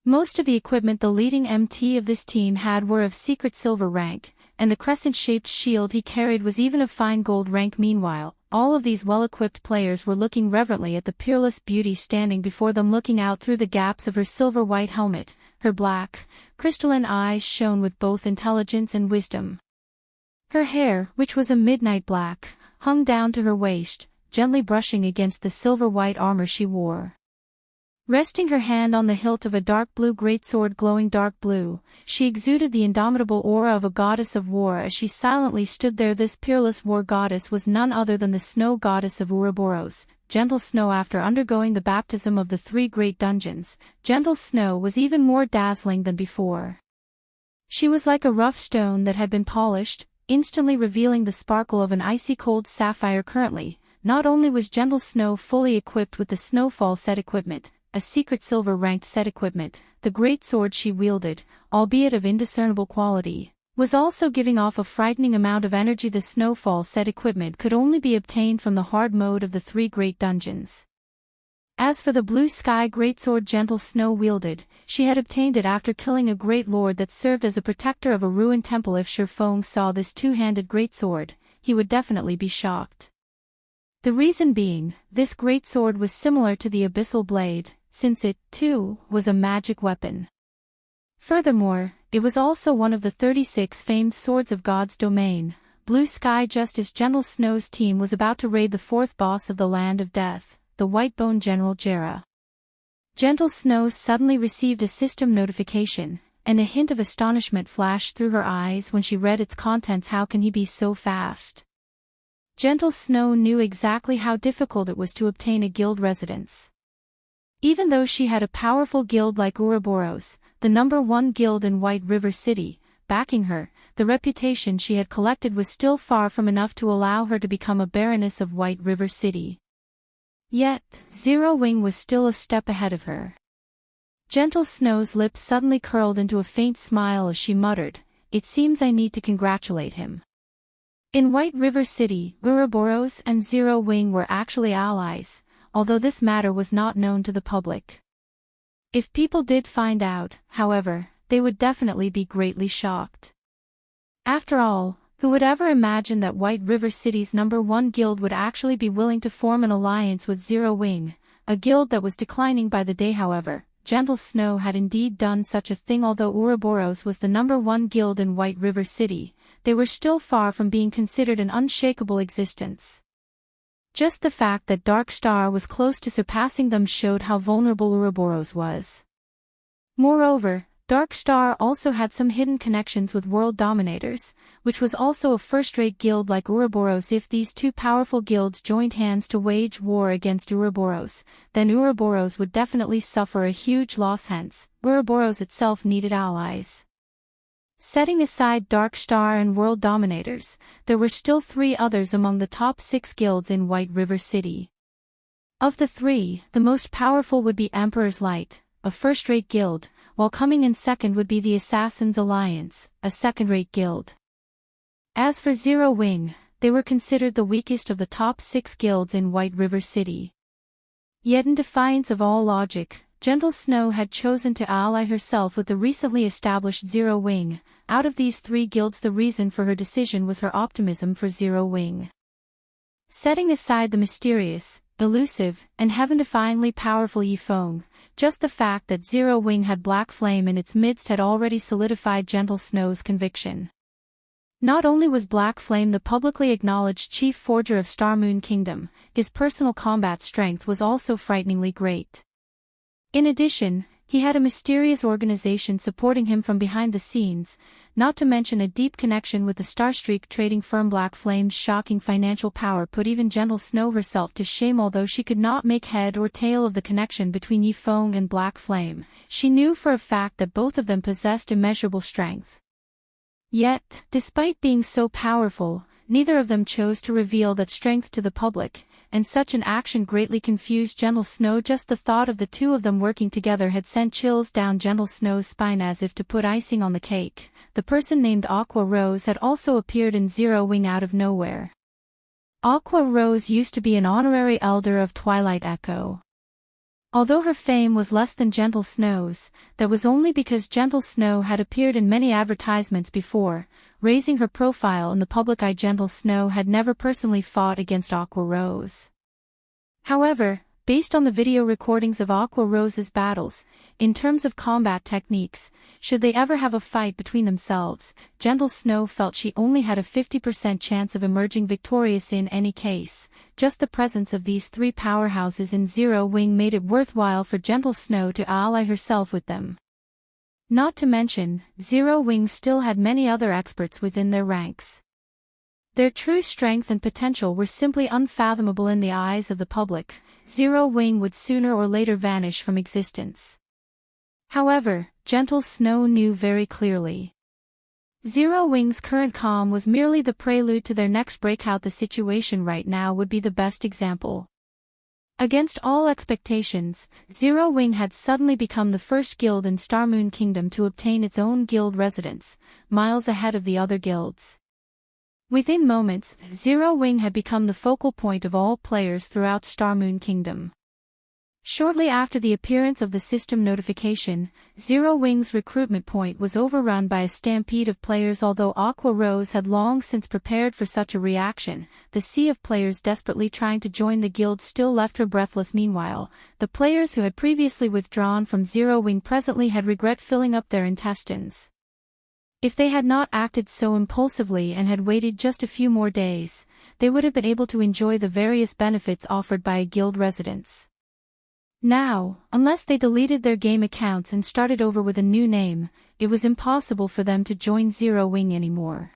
S2: Most of the equipment the leading MT of this team had were of secret silver rank, and the crescent-shaped shield he carried was even of fine gold rank. Meanwhile, all of these well-equipped players were looking reverently at the peerless beauty standing before them. Looking out through the gaps of her silver-white helmet, her black, crystalline eyes shone with both intelligence and wisdom. Her hair, which was a midnight black, hung down to her waist, gently brushing against the silver-white armor she wore. Resting her hand on the hilt of a dark blue greatsword glowing dark blue, she exuded the indomitable aura of a goddess of war as she silently stood there. This peerless war goddess was none other than the snow goddess of Ouroboros, Gentle Snow. After undergoing the baptism of the 3 great dungeons, Gentle Snow was even more dazzling than before. She was like a rough stone that had been polished, instantly revealing the sparkle of an icy-cold sapphire. Currently, not only was Gentle Snow fully equipped with the Snowfall set equipment, a secret silver-ranked set equipment, the great sword she wielded, albeit of indiscernible quality, was also giving off a frightening amount of energy. The Snowfall set equipment could only be obtained from the hard mode of the 3 great dungeons. As for the blue sky greatsword Gentle Snow wielded, she had obtained it after killing a great lord that served as a protector of a ruined temple. If Shurfeng saw this 2-handed greatsword, he would definitely be shocked. The reason being, this greatsword was similar to the Abyssal Blade, since it, too, was a magic weapon. Furthermore, it was also one of the 36 famed swords of God's domain, Blue Sky. Just as Gentle Snow's team was about to raid the 4th boss of the Land of Death, the White-Bone General Jera, Gentle Snow suddenly received a system notification, and a hint of astonishment flashed through her eyes when she read its contents. How can he be so fast? Gentle Snow knew exactly how difficult it was to obtain a guild residence. Even though she had a powerful guild like Ouroboros, the #1 guild in White River City, backing her, the reputation she had collected was still far from enough to allow her to become a baroness of White River City. Yet, Zero Wing was still a step ahead of her. Gentle Snow's lips suddenly curled into a faint smile as she muttered, "It seems I need to congratulate him." In White River City, Ouroboros and Zero Wing were actually allies, although this matter was not known to the public. If people did find out, however, they would definitely be greatly shocked. After all, who would ever imagine that White River City's #1 guild would actually be willing to form an alliance with Zero Wing, a guild that was declining by the day. However, Gentle Snow had indeed done such a thing. Although Ouroboros was the #1 guild in White River City, they were still far from being considered an unshakable existence. Just the fact that Dark Star was close to surpassing them showed how vulnerable Ouroboros was. Moreover, Dark Star also had some hidden connections with world dominators, which was also a first-rate guild like Ouroboros. If these two powerful guilds joined hands to wage war against Ouroboros, then Ouroboros would definitely suffer a huge loss. Hence, Ouroboros itself needed allies. Setting aside Dark Star and world dominators, there were still 3 others among the top 6 guilds in White River City. Of the 3, the most powerful would be Emperor's Light, a first-rate guild, while coming in second would be the Assassin's Alliance, a second-rate guild. As for Zero Wing, they were considered the weakest of the top 6 guilds in White River City. Yet in defiance of all logic, Gentle Snow had chosen to ally herself with the recently established Zero Wing. Out of these 3 guilds, the reason for her decision was her optimism for Zero Wing. Setting aside the mysterious, elusive, and heaven-defyingly powerful Yifeng, just the fact that Zero Wing had Black Flame in its midst had already solidified Gentle Snow's conviction. Not only was Black Flame the publicly acknowledged chief forger of Star Moon Kingdom, his personal combat strength was also frighteningly great. In addition, he had a mysterious organization supporting him from behind the scenes, not to mention a deep connection with the Starstreak trading firm. Black Flame's shocking financial power put even Gentle Snow herself to shame. Although she could not make head or tail of the connection between Yifeng and Black Flame, she knew for a fact that both of them possessed immeasurable strength. Yet, despite being so powerful, neither of them chose to reveal that strength to the public, and such an action greatly confused Gentle Snow. Just the thought of the 2 of them working together had sent chills down Gentle Snow's spine. As if to put icing on the cake, the person named Aqua Rose had also appeared in Zero Wing out of nowhere. Aqua Rose used to be an honorary elder of Twilight Echo. Although her fame was less than Gentle Snow's, that was only because Gentle Snow had appeared in many advertisements before, raising her profile in the public eye. Gentle Snow had never personally fought against Aqua Rose. However, based on the video recordings of Aqua Rose's battles, in terms of combat techniques, should they ever have a fight between themselves, Gentle Snow felt she only had a 50% chance of emerging victorious in any case. Just the presence of these 3 powerhouses in Zero Wing made it worthwhile for Gentle Snow to ally herself with them. Not to mention, Zero Wing still had many other experts within their ranks. Their true strength and potential were simply unfathomable in the eyes of the public. Zero Wing would sooner or later vanish from existence. However, Gentle Snow knew very clearly. Zero Wing's current calm was merely the prelude to their next breakout. The situation right now would be the best example. Against all expectations, Zero Wing had suddenly become the first guild in Star Moon Kingdom to obtain its own guild residence, miles ahead of the other guilds. Within moments, Zero Wing had become the focal point of all players throughout Star Moon Kingdom. Shortly after the appearance of the system notification, Zero Wing's recruitment point was overrun by a stampede of players. Although Aqua Rose had long since prepared for such a reaction, the sea of players desperately trying to join the guild still left her breathless. Meanwhile, the players who had previously withdrawn from Zero Wing presently had regret filling up their intestines. If they had not acted so impulsively and had waited just a few more days, they would have been able to enjoy the various benefits offered by a guild residence. Now, unless they deleted their game accounts and started over with a new name, it was impossible for them to join Zero Wing anymore.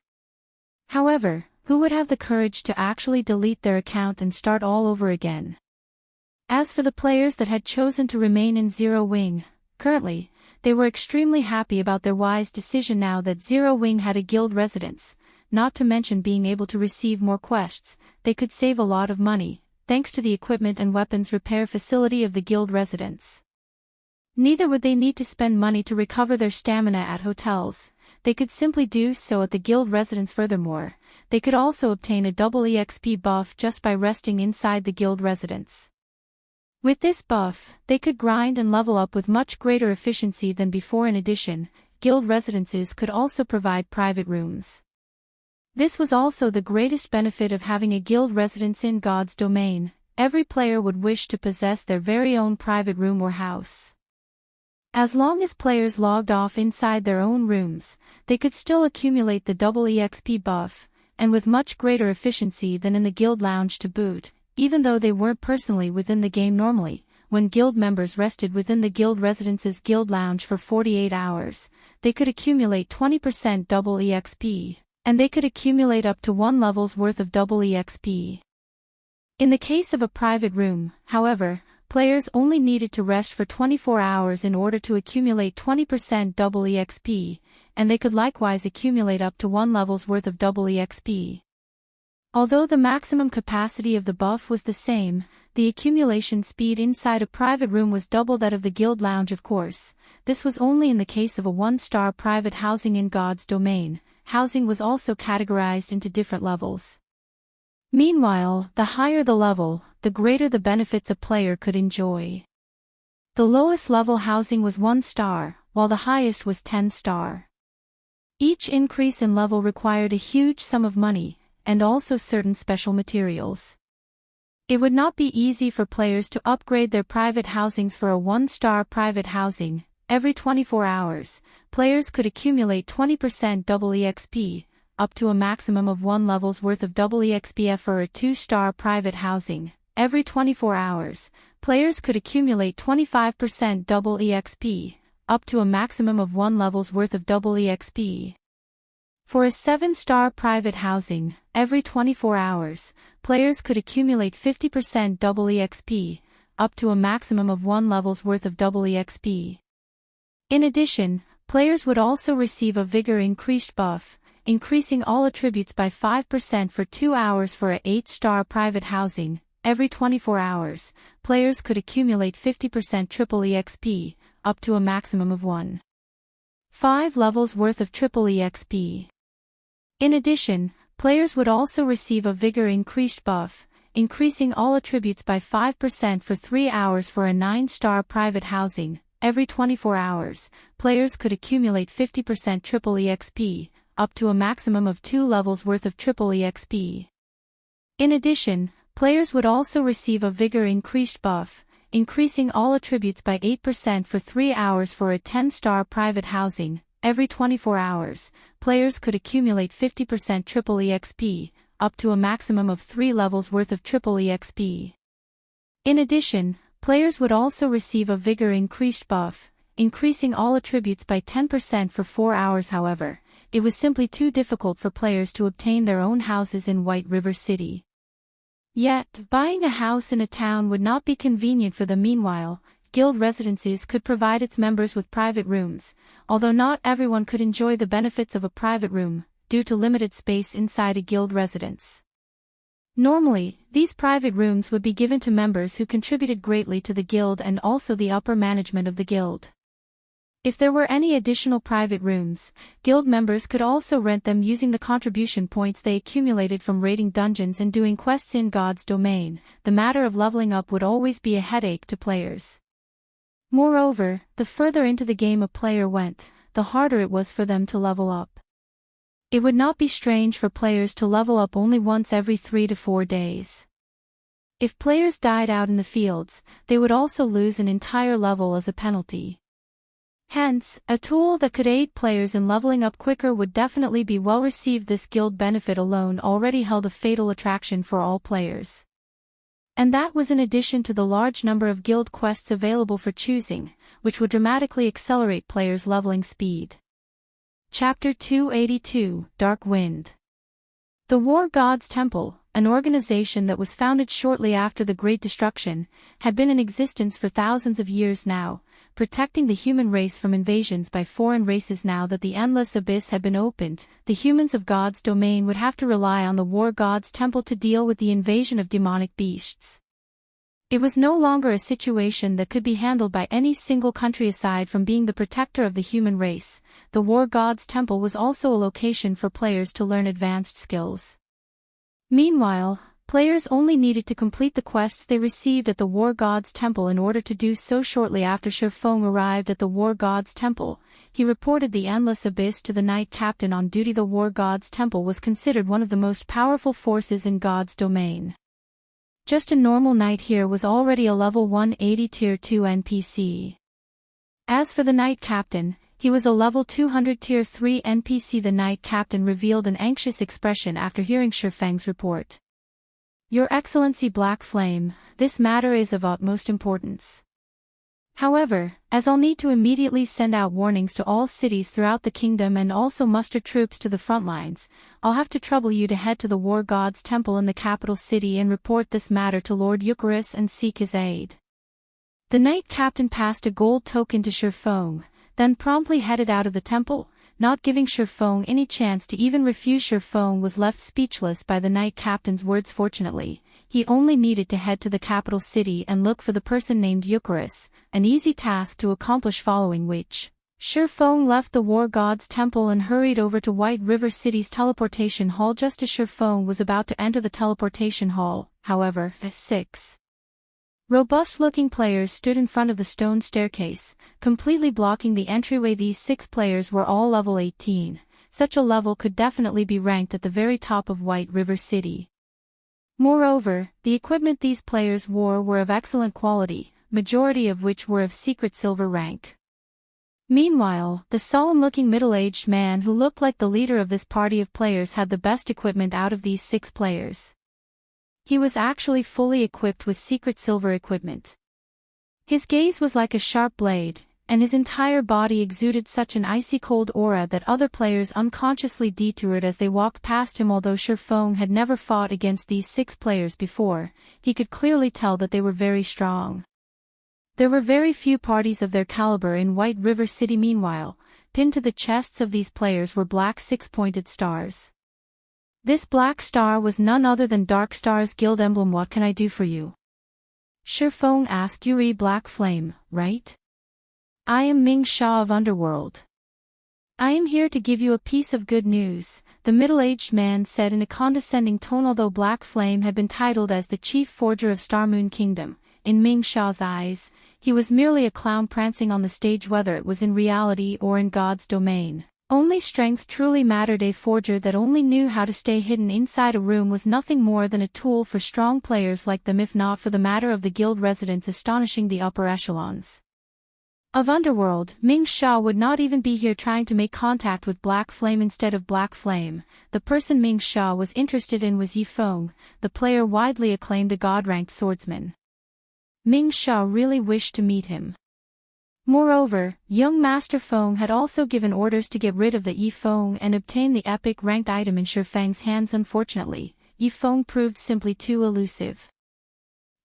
S2: However, Who would have the courage to actually delete their account and start all over again? As for the players that had chosen to remain in Zero Wing, currently, they were extremely happy about their wise decision now that Zero Wing had a guild residence, not to mention being able to receive more quests. They could save a lot of money, thanks to the equipment and weapons repair facility of the guild residence. Neither would they need to spend money to recover their stamina at hotels. They could simply do so at the guild residence. Furthermore, they could also obtain a double EXP buff just by resting inside the guild residence. With this buff, they could grind and level up with much greater efficiency than before. In addition, guild residences could also provide private rooms. This was also the greatest benefit of having a guild residence in God's domain. Every player would wish to possess their very own private room or house. As long as players logged off inside their own rooms, they could still accumulate the double EXP buff, and with much greater efficiency than in the guild lounge to boot. Even though they weren't personally within the game normally, when guild members rested within the guild residence's guild lounge for 48 hours, they could accumulate 20% double EXP, and they could accumulate up to 1 level's worth of double EXP. In the case of a private room, however, players only needed to rest for 24 hours in order to accumulate 20% double EXP, and they could likewise accumulate up to 1 level's worth of double EXP. Although the maximum capacity of the buff was the same, the accumulation speed inside a private room was double that of the guild lounge. Of course, this was only in the case of a 1-star private housing in God's domain. Housing was also categorized into different levels. Meanwhile, the higher the level, the greater the benefits a player could enjoy. The lowest level housing was 1 star, while the highest was 10 star. Each increase in level required a huge sum of money, and also certain special materials. It would not be easy for players to upgrade their private housings. For a 1-star private housing, every 24 hours, players could accumulate 20% double EXP, up to a maximum of 1 level's worth of double EXP. For a 2-star private housing, every 24 hours, players could accumulate 25% double EXP, up to a maximum of 1 level's worth of double EXP. For a 7-star private housing, every 24 hours, players could accumulate 50% double EXP, up to a maximum of 1 level's worth of double EXP. In addition, players would also receive a vigor increased buff, increasing all attributes by 5% for 2 hours. For a 8-star private housing, every 24 hours, players could accumulate 50% triple EXP, up to a maximum of 1.5 levels worth of triple EXP. In addition, players would also receive a vigor increased buff, increasing all attributes by 5% for 3 hours. For a 9-star private housing, every 24 hours, players could accumulate 50% triple EXP, up to a maximum of 2 levels worth of triple EXP. In addition, players would also receive a vigor increased buff, increasing all attributes by 8% for 3 hours. For a 10-star private housing, every 24 hours, players could accumulate 50% triple EXP, up to a maximum of 3 levels worth of triple EXP. In addition, players would also receive a vigor increased buff, increasing all attributes by 10% for 4 hours. However, it was simply too difficult for players to obtain their own houses in White River City. Yet, buying a house in a town would not be convenient for them. Meanwhile, guild residences could provide its members with private rooms, although not everyone could enjoy the benefits of a private room, due to limited space inside a guild residence. Normally, these private rooms would be given to members who contributed greatly to the guild and also the upper management of the guild. If there were any additional private rooms, guild members could also rent them using the contribution points they accumulated from raiding dungeons and doing quests in God's domain. The matter of leveling up would always be a headache to players. Moreover, the further into the game a player went, the harder it was for them to level up. It would not be strange for players to level up only once every 3 to 4 days. If players died out in the fields, they would also lose an entire level as a penalty. Hence, a tool that could aid players in leveling up quicker would definitely be well received. This guild benefit alone already held a fatal attraction for all players. And that was in addition to the large number of guild quests available for choosing, which would dramatically accelerate players' leveling speed. Chapter 282, Dark Wind. The War God's Temple, an organization that was founded shortly after the Great Destruction, had been in existence for thousands of years now, protecting the human race from invasions by foreign races. Now that the endless abyss had been opened, the humans of God's domain would have to rely on the War God's Temple to deal with the invasion of demonic beasts. It was no longer a situation that could be handled by any single country. Aside from being the protector of the human race, the War God's Temple was also a location for players to learn advanced skills. Meanwhile, players only needed to complete the quests they received at the War God's Temple in order to do so. Shortly after Shifeng arrived at the War God's Temple, he reported the endless abyss to the Knight Captain on duty. The War God's Temple was considered one of the most powerful forces in God's domain. Just a normal knight here was already a level 180 tier 2 NPC. As for the Knight Captain, he was a level 200 tier 3 NPC. The Knight Captain revealed an anxious expression after hearing Shifeng's report. Your Excellency Black Flame, this matter is of utmost importance. However, as I'll need to immediately send out warnings to all cities throughout the kingdom and also muster troops to the front lines, I'll have to trouble you to head to the War God's Temple in the capital city and report this matter to Lord Eucharis and seek his aid. The Knight Captain passed a gold token to Shifeng, then promptly headed out of the temple, not giving Shifeng any chance to even refuse. Shifeng was left speechless by the Knight Captain's words. Fortunately, he only needed to head to the capital city and look for the person named Eucharis, an easy task to accomplish, following which, Shifeng left the War God's Temple and hurried over to White River City's teleportation hall. Just as Shifeng was about to enter the teleportation hall, however, 6 robust-looking players stood in front of the stone staircase, completely blocking the entryway. These 6 players were all level 18. Such a level could definitely be ranked at the very top of White River City. Moreover, the equipment these players wore were of excellent quality, majority of which were of secret silver rank. Meanwhile, the solemn-looking middle-aged man who looked like the leader of this party of players had the best equipment out of these 6 players. He was actually fully equipped with secret silver equipment. His gaze was like a sharp blade, and his entire body exuded such an icy-cold aura that other players unconsciously detoured as they walked past him. Although Shifeng had never fought against these 6 players before, he could clearly tell that they were very strong. There were very few parties of their caliber in White River City. Meanwhile, pinned to the chests of these players were black 6-pointed stars. This black star was none other than Dark Star's guild emblem. What can I do for you? Shifeng asked. Yuri Black Flame, right? I am Ming Sha of Underworld. I am here to give you a piece of good news, the middle-aged man said in a condescending tone. Although Black Flame had been titled as the chief forger of Starmoon Kingdom, in Ming Sha's eyes, he was merely a clown prancing on the stage. Whether it was in reality or in God's domain, only strength truly mattered. A forger that only knew how to stay hidden inside a room was nothing more than a tool for strong players like them, if not for the matter of the guild residents astonishing the upper echelons of Underworld. Ming Sha would not even be here trying to make contact with Black Flame. Instead of Black Flame, the person Ming Sha was interested in was Yi Feng, the player widely acclaimed a god-ranked swordsman. Ming Sha really wished to meet him. Moreover, young Master Feng had also given orders to get rid of the Yi Feng and obtain the epic ranked item in Shifeng's hands. Unfortunately, Yi Feng proved simply too elusive.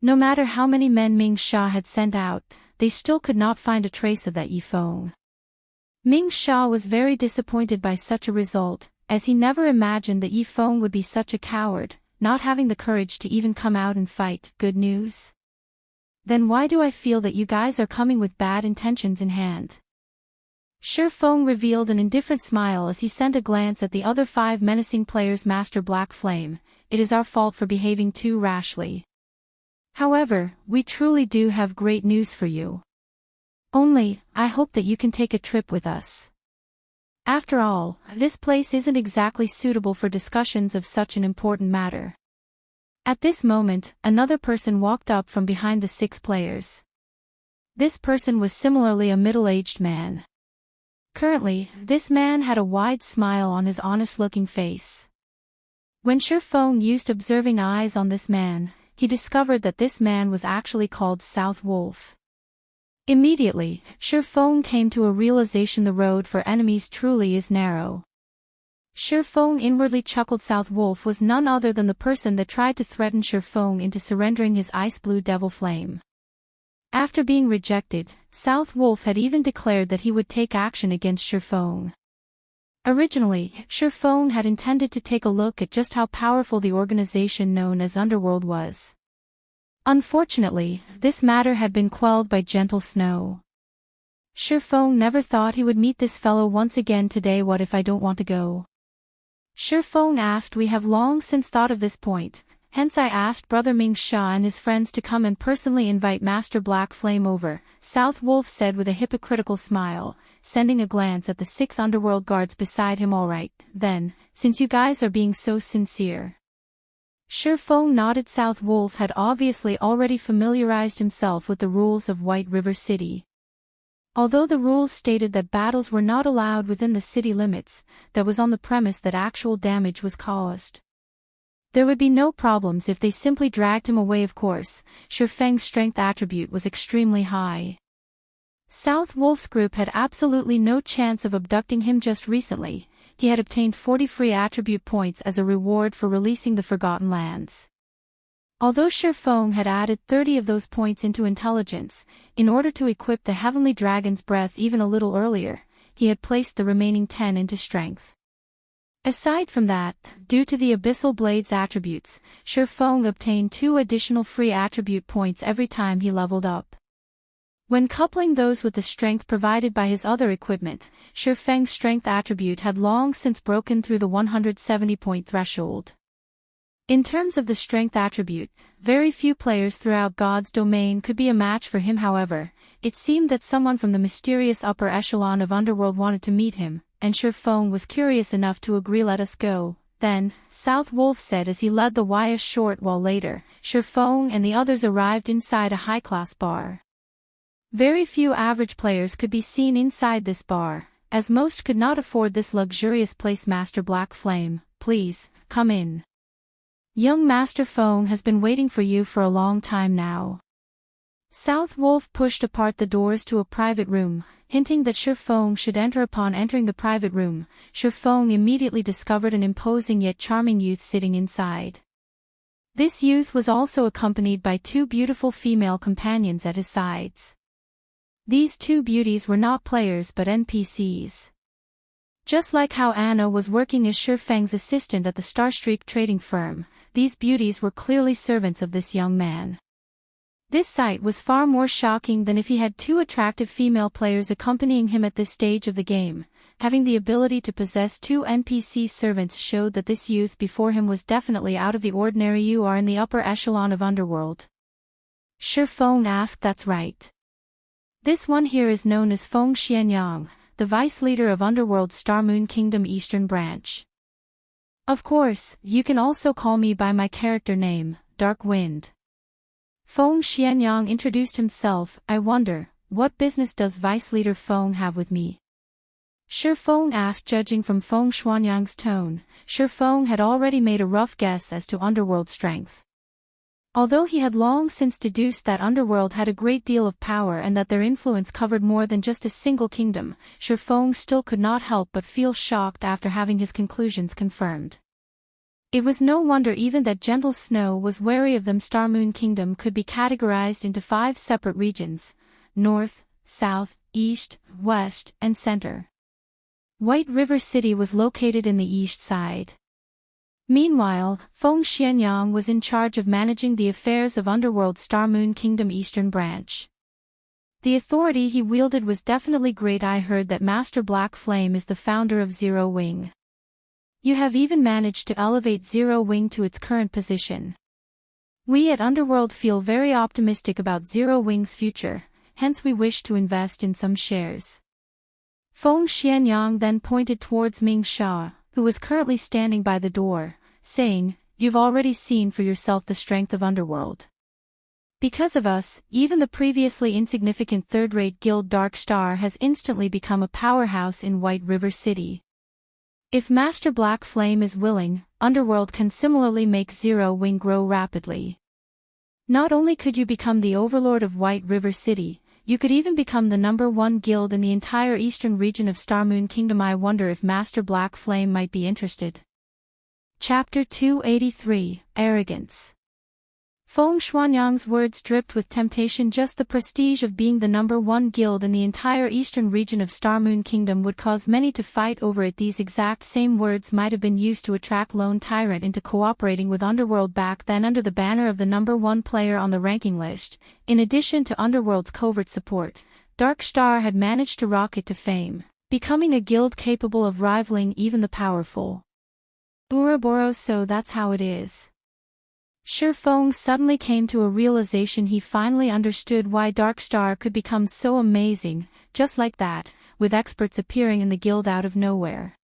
S2: No matter how many men Ming Sha had sent out, they still could not find a trace of that Yi Feng. Ming Sha was very disappointed by such a result, as he never imagined that Yi Feng would be such a coward, not having the courage to even come out and fight. Good news? Then why do I feel that you guys are coming with bad intentions in hand? Shifeng revealed an indifferent smile as he sent a glance at the other 5 menacing players. Master Black Flame, it is our fault for behaving too rashly. However, we truly do have great news for you. Only, I hope that you can take a trip with us. After all, this place isn't exactly suitable for discussions of such an important matter. At this moment, another person walked up from behind the 6 players. This person was similarly a middle-aged man. Currently, this man had a wide smile on his honest-looking face. When Shifeng used observing eyes on this man, he discovered that this man was actually called South Wolf. Immediately, Shifeng came to a realization: the road for enemies truly is narrow. Shifeng inwardly chuckled. South Wolf was none other than the person that tried to threaten Shifeng into surrendering his ice blue devil flame. After being rejected, South Wolf had even declared that he would take action against Shifeng. Originally, Shifeng had intended to take a look at just how powerful the organization known as Underworld was. Unfortunately, this matter had been quelled by gentle snow. Shifeng never thought he would meet this fellow once again today. What if I don't want to go? Shifeng asked. We have long since thought of this point, hence I asked Brother Ming Sha and his friends to come and personally invite Master Black Flame over, South Wolf said with a hypocritical smile, sending a glance at the 6 underworld guards beside him. All right, then, since you guys are being so sincere. Shifeng nodded. South Wolf had obviously already familiarized himself with the rules of White River City. Although the rules stated that battles were not allowed within the city limits, that was on the premise that actual damage was caused. There would be no problems if they simply dragged him away. Of course, Shifeng's strength attribute was extremely high. South Wolf's group had absolutely no chance of abducting him. Just recently, he had obtained 40 free attribute points as a reward for releasing the Forgotten Lands. Although Shifeng had added 30 of those points into intelligence, in order to equip the Heavenly Dragon's Breath even a little earlier, he had placed the remaining 10 into strength. Aside from that, due to the Abyssal Blade's attributes, Shifeng obtained 2 additional free attribute points every time he leveled up. When coupling those with the strength provided by his other equipment, Shifeng's strength attribute had long since broken through the 170-point threshold. In terms of the strength attribute, very few players throughout God's domain could be a match for him. However, it seemed that someone from the mysterious upper echelon of Underworld wanted to meet him, and Shifeng was curious enough to agree. Let us go, then, South Wolf said as he led the way. A short while later, Shifeng and the others arrived inside a high-class bar. Very few average players could be seen inside this bar, as most could not afford this luxurious place. Master Black Flame, please, come in. Young Master Feng has been waiting for you for a long time now. South Wolf pushed apart the doors to a private room, hinting that Shifeng should enter. Upon entering the private room, Shifeng immediately discovered an imposing yet charming youth sitting inside. This youth was also accompanied by 2 beautiful female companions at his sides. These 2 beauties were not players but NPCs. Just like how Anna was working as Shifeng's assistant at the Starstreak trading firm, these beauties were clearly servants of this young man. This sight was far more shocking than if he had 2 attractive female players accompanying him at this stage of the game. Having the ability to possess 2 NPC servants showed that this youth before him was definitely out of the ordinary. You are in the upper echelon of Underworld? Shifeng asked. That's right. This one here is known as Feng Xianyang, the vice leader of Underworld's Star Moon Kingdom Eastern Branch. Of course, you can also call me by my character name, Dark Wind. Feng Xianyang introduced himself. I wonder, what business does Vice Leader Feng have with me? Shifeng asked. Judging from Feng Xianyang's tone, Shifeng had already made a rough guess as to Underworld's strength. Although he had long since deduced that Underworld had a great deal of power and that their influence covered more than just a single kingdom, Shifeng still could not help but feel shocked after having his conclusions confirmed. It was no wonder even that Gentle Snow was wary of them. Star Moon Kingdom could be categorized into 5 separate regions: North, South, East, West, and Center. White River City was located in the east side. Meanwhile, Feng Xianyang was in charge of managing the affairs of Underworld's Star Moon Kingdom Eastern Branch. The authority he wielded was definitely great. I heard that Master Black Flame is the founder of Zero Wing. You have even managed to elevate Zero Wing to its current position. We at Underworld feel very optimistic about Zero Wing's future, hence we wish to invest in some shares. Feng Xianyang then pointed towards Ming Sha, who was currently standing by the door, saying, "You've already seen for yourself the strength of Underworld. Because of us, even the previously insignificant third-rate guild Dark Star has instantly become a powerhouse in White River City. If Master Black Flame is willing, Underworld can similarly make Zero Wing grow rapidly. Not only could you become the overlord of White River City, You could even become the #1 guild in the entire eastern region of Starmoon Kingdom. I wonder if Master Black Flame might be interested. Chapter 283, Arrogance. Feng Xuanyang's words dripped with temptation. Just the prestige of being the #1 guild in the entire eastern region of Starmoon Kingdom would cause many to fight over it. These exact same words might have been used to attract Lone Tyrant into cooperating with Underworld back then under the banner of the #1 player on the ranking list. In addition to Underworld's covert support, Dark Star had managed to rocket to fame, becoming a guild capable of rivaling even the powerful Ouroboros. So that's how it is. Shi Feng suddenly came to a realization. He finally understood why Dark Star could become so amazing, just like that, with experts appearing in the guild out of nowhere.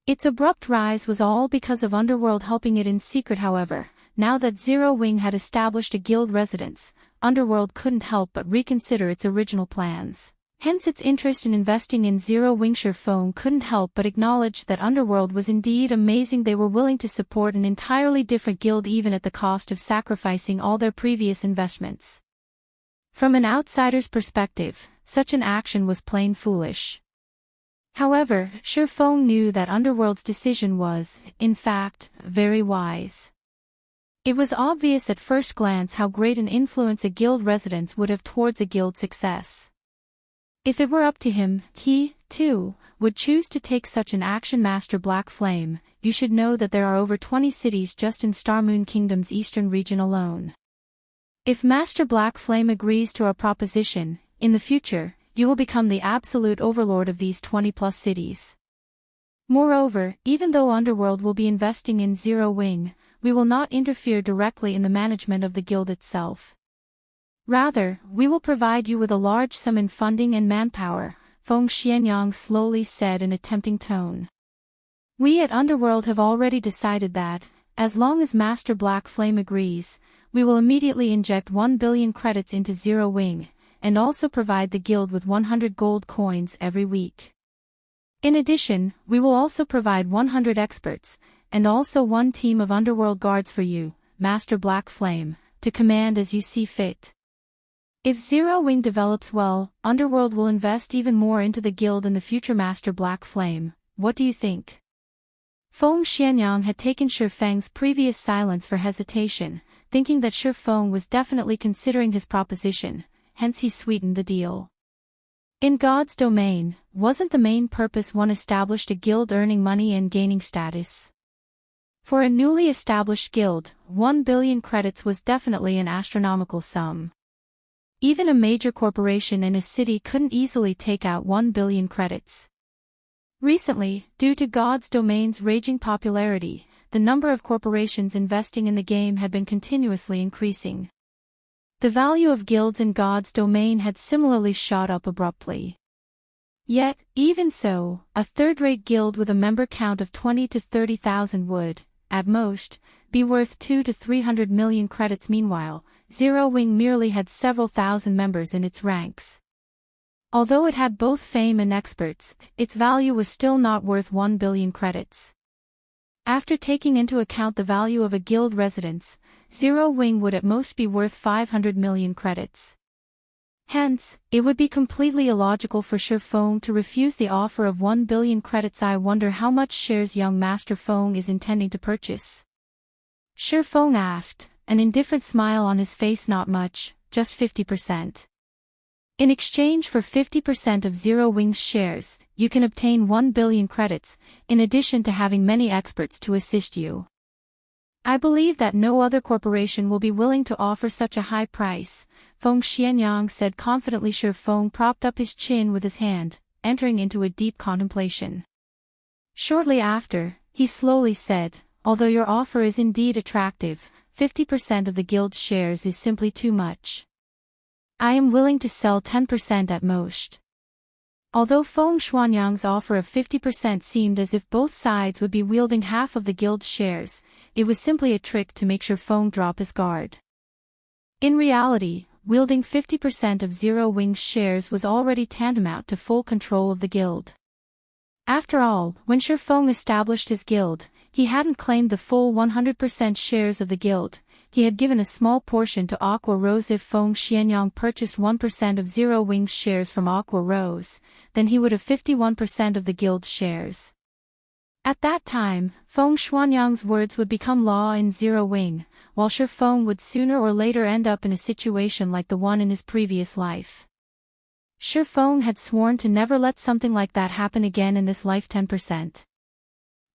S2: Its abrupt rise was all because of Underworld helping it in secret. However, now that Zero Wing had established a guild residence, Underworld couldn't help but reconsider its original plans. Hence its interest in investing in Zero Wing. Shi Feng couldn't help but acknowledge that Underworld was indeed amazing. They were willing to support an entirely different guild even at the cost of sacrificing all their previous investments. From an outsider's perspective, such an action was plain foolish. However, Shi Feng knew that Underworld's decision was, in fact, very wise. It was obvious at first glance how great an influence a guild residence would have towards a guild success. If it were up to him, he, too, would choose to take such an action. Master Black Flame, you should know that there are over 20 cities just in Starmoon Kingdom's eastern region alone. If Master Black Flame agrees to our proposition, in the future, you will become the absolute overlord of these 20+ cities. Moreover, even though Underworld will be investing in Zero Wing, we will not interfere directly in the management of the guild itself. Rather, we will provide you with a large sum in funding and manpower, Feng Xianyang slowly said in a tempting tone. We at Underworld have already decided that, as long as Master Black Flame agrees, we will immediately inject 1 billion credits into Zero Wing, and also provide the guild with 100 gold coins every week. In addition, we will also provide 100 experts, and also 1 team of Underworld guards for you, Master Black Flame, to command as you see fit. If Zero Wing develops well, Underworld will invest even more into the guild in the future. Master Black Flame, what do you think? Feng Xianyang had taken Shi Feng's previous silence for hesitation, thinking that Shi Feng was definitely considering his proposition, hence he sweetened the deal. In God's domain, wasn't the main purpose one established a guild earning money and gaining status? For a newly established guild, 1 billion credits was definitely an astronomical sum. Even a major corporation in a city couldn't easily take out 1 billion credits. Recently, due to God's domain's raging popularity, the number of corporations investing in the game had been continuously increasing. The value of guilds in God's domain had similarly shot up abruptly. Yet, even so, a third-rate guild with a member count of 20 to 30,000 would, at most, be worth 2 to 300 million credits. Meanwhile, Zero Wing merely had several thousand members in its ranks. Although it had both fame and experts, its value was still not worth 1 billion credits. After taking into account the value of a guild residence, Zero Wing would at most be worth 500 million credits. Hence, it would be completely illogical for Shi Feng to refuse the offer of 1 billion credits. I wonder how much shares young Master Feng is intending to purchase. Shi Feng asked, an indifferent smile on his face. Not much, just 50%. In exchange for 50% of Zero Wing's shares, you can obtain 1 billion credits, in addition to having many experts to assist you. I believe that no other corporation will be willing to offer such a high price, Feng Xianyang said confidently. Shi Feng propped up his chin with his hand, entering into a deep contemplation. Shortly after, he slowly said, although your offer is indeed attractive, 50% of the guild's shares is simply too much. I am willing to sell 10% at most. Although Feng Xuanyang's offer of 50% seemed as if both sides would be wielding half of the guild's shares, it was simply a trick to make Shi Feng drop his guard. In reality, wielding 50% of Zero Wing's shares was already tantamount to full control of the guild. After all, when Shi Feng established his guild, he hadn't claimed the full 100% shares of the guild, he had given a small portion to Aqua Rose. If Feng Xianyang purchased 1% of Zero Wing's shares from Aqua Rose, then he would have 51% of the guild's shares. At that time, Feng Xianyang's words would become law in Zero Wing, while Shi Feng would sooner or later end up in a situation like the one in his previous life. Shi Feng had sworn to never let something like that happen again in this life. 10%.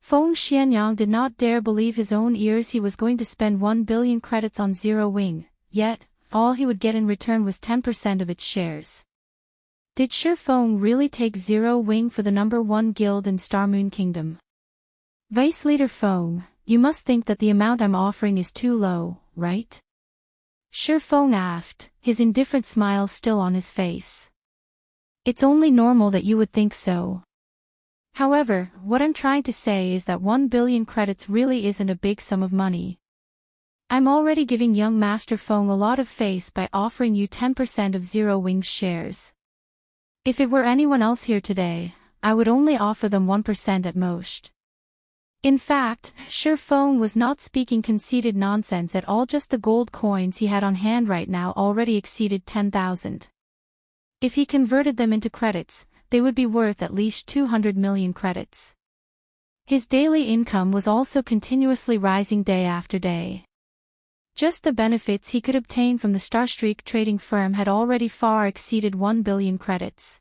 S2: Feng Xianyang did not dare believe his own ears. He was going to spend 1 billion credits on Zero Wing, yet, all he would get in return was 10% of its shares. Did Shi Feng really take Zero Wing for the #1 guild in Star Moon Kingdom? Vice Leader Feng, you must think that the amount I'm offering is too low, right? Shi Feng asked, his indifferent smile still on his face. It's only normal that you would think so. However, what I'm trying to say is that 1 billion credits really isn't a big sum of money. I'm already giving young Master Feng a lot of face by offering you 10% of Zero Wing's shares. If it were anyone else here today, I would only offer them 1% at most. In fact, Shi Feng was not speaking conceited nonsense at all. Just the gold coins he had on hand right now already exceeded 10,000. If he converted them into credits, they would be worth at least 200 million credits. His daily income was also continuously rising day after day. Just the benefits he could obtain from the Starstreak trading firm had already far exceeded 1 billion credits.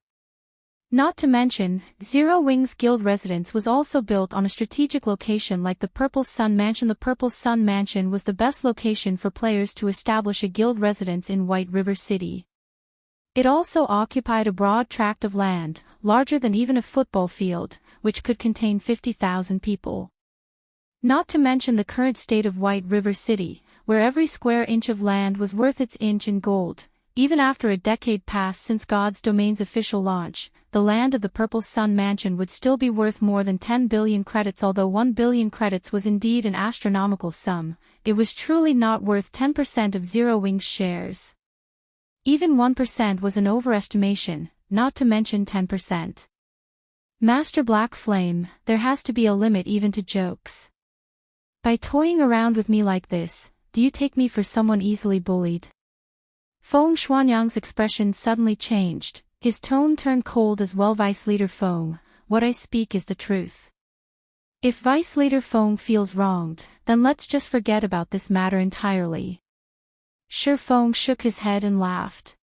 S2: Not to mention, Zero Wing's guild residence was also built on a strategic location like the Purple Sun Mansion. The Purple Sun Mansion was the best location for players to establish a guild residence in White River City. It also occupied a broad tract of land, larger than even a football field, which could contain 50,000 people. Not to mention the current state of White River City, where every square inch of land was worth its inch in gold. Even after a decade passed since God's Domain's official launch, the land of the Purple Sun Mansion would still be worth more than 10 billion credits. Although 1 billion credits was indeed an astronomical sum, it was truly not worth 10% of Zero Wing's shares. Even 1% was an overestimation, not to mention 10%. Master Black Flame, there has to be a limit even to jokes. By toying around with me like this, do you take me for someone easily bullied? Feng Xuanyang's expression suddenly changed, his tone turned cold as well. Vice Leader Feng, what I speak is the truth. If Vice Leader Feng feels wronged, then let's just forget about this matter entirely. Shi Feng shook his head and laughed.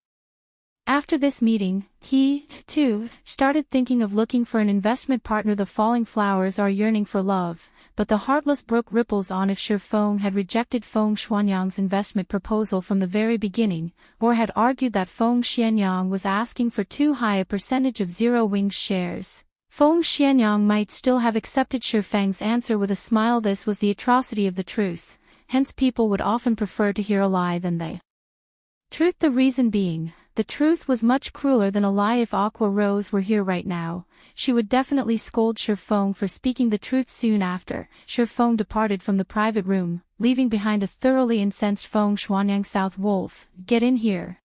S2: After this meeting, he, too, started thinking of looking for an investment partner. The falling flowers are yearning for love, but the heartless brook ripples on. If Shi Feng had rejected Feng Xuanyang's investment proposal from the very beginning, or had argued that Feng Xianyang was asking for too high a percentage of Zero Wing's shares, Feng Xianyang might still have accepted Shi Feng's answer with a smile. This was the atrocity of the truth, hence people would often prefer to hear a lie than the truth. The reason being, the truth was much crueler than a lie. If Aqua Rose were here right now, she would definitely scold Shi Feng for speaking the truth. Soon after, Shi Feng departed from the private room, leaving behind a thoroughly incensed Feng Xuanyang. South Wolf, get in here.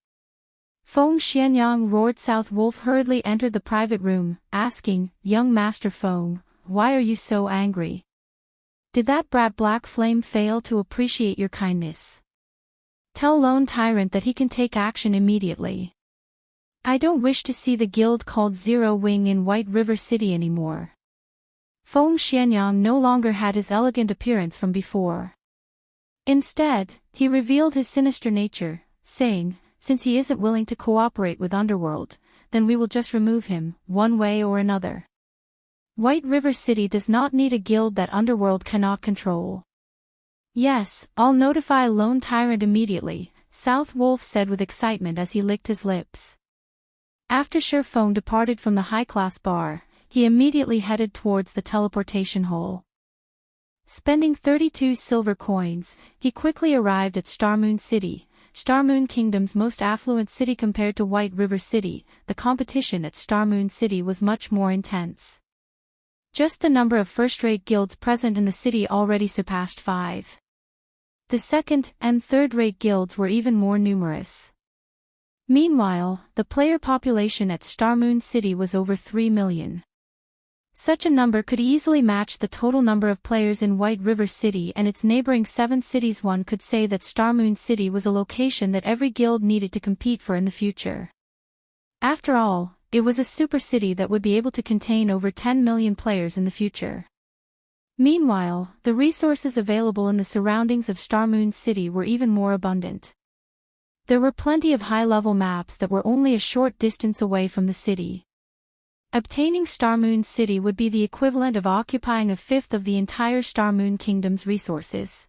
S2: Feng Xianyang roared. South Wolf hurriedly entered the private room, asking, young Master Feng, why are you so angry? Did that brat Black Flame fail to appreciate your kindness? Tell Lone Tyrant that he can take action immediately. I don't wish to see the guild called Zero Wing in White River City anymore. Feng Xianyang no longer had his elegant appearance from before. Instead, he revealed his sinister nature, saying, since he isn't willing to cooperate with Underworld, then we will just remove him, one way or another. White River City does not need a guild that Underworld cannot control. Yes, I'll notify Lone Tyrant immediately, South Wolf said with excitement as he licked his lips. After Shi Feng departed from the high-class bar, he immediately headed towards the teleportation hole. Spending 32 silver coins, he quickly arrived at Star Moon City, Star Moon Kingdom's most affluent city. Compared to White River City, the competition at Star Moon City was much more intense. Just the number of first-rate guilds present in the city already surpassed 5. The second- and third-rate guilds were even more numerous. Meanwhile, the player population at Star Moon City was over 3 million. Such a number could easily match the total number of players in White River City and its neighboring 7 cities. One could say that Starmoon City was a location that every guild needed to compete for in the future. After all, it was a super city that would be able to contain over 10 million players in the future. Meanwhile, the resources available in the surroundings of Starmoon City were even more abundant. There were plenty of high-level maps that were only a short distance away from the city. Obtaining Starmoon City would be the equivalent of occupying a fifth of the entire Starmoon Kingdom's resources.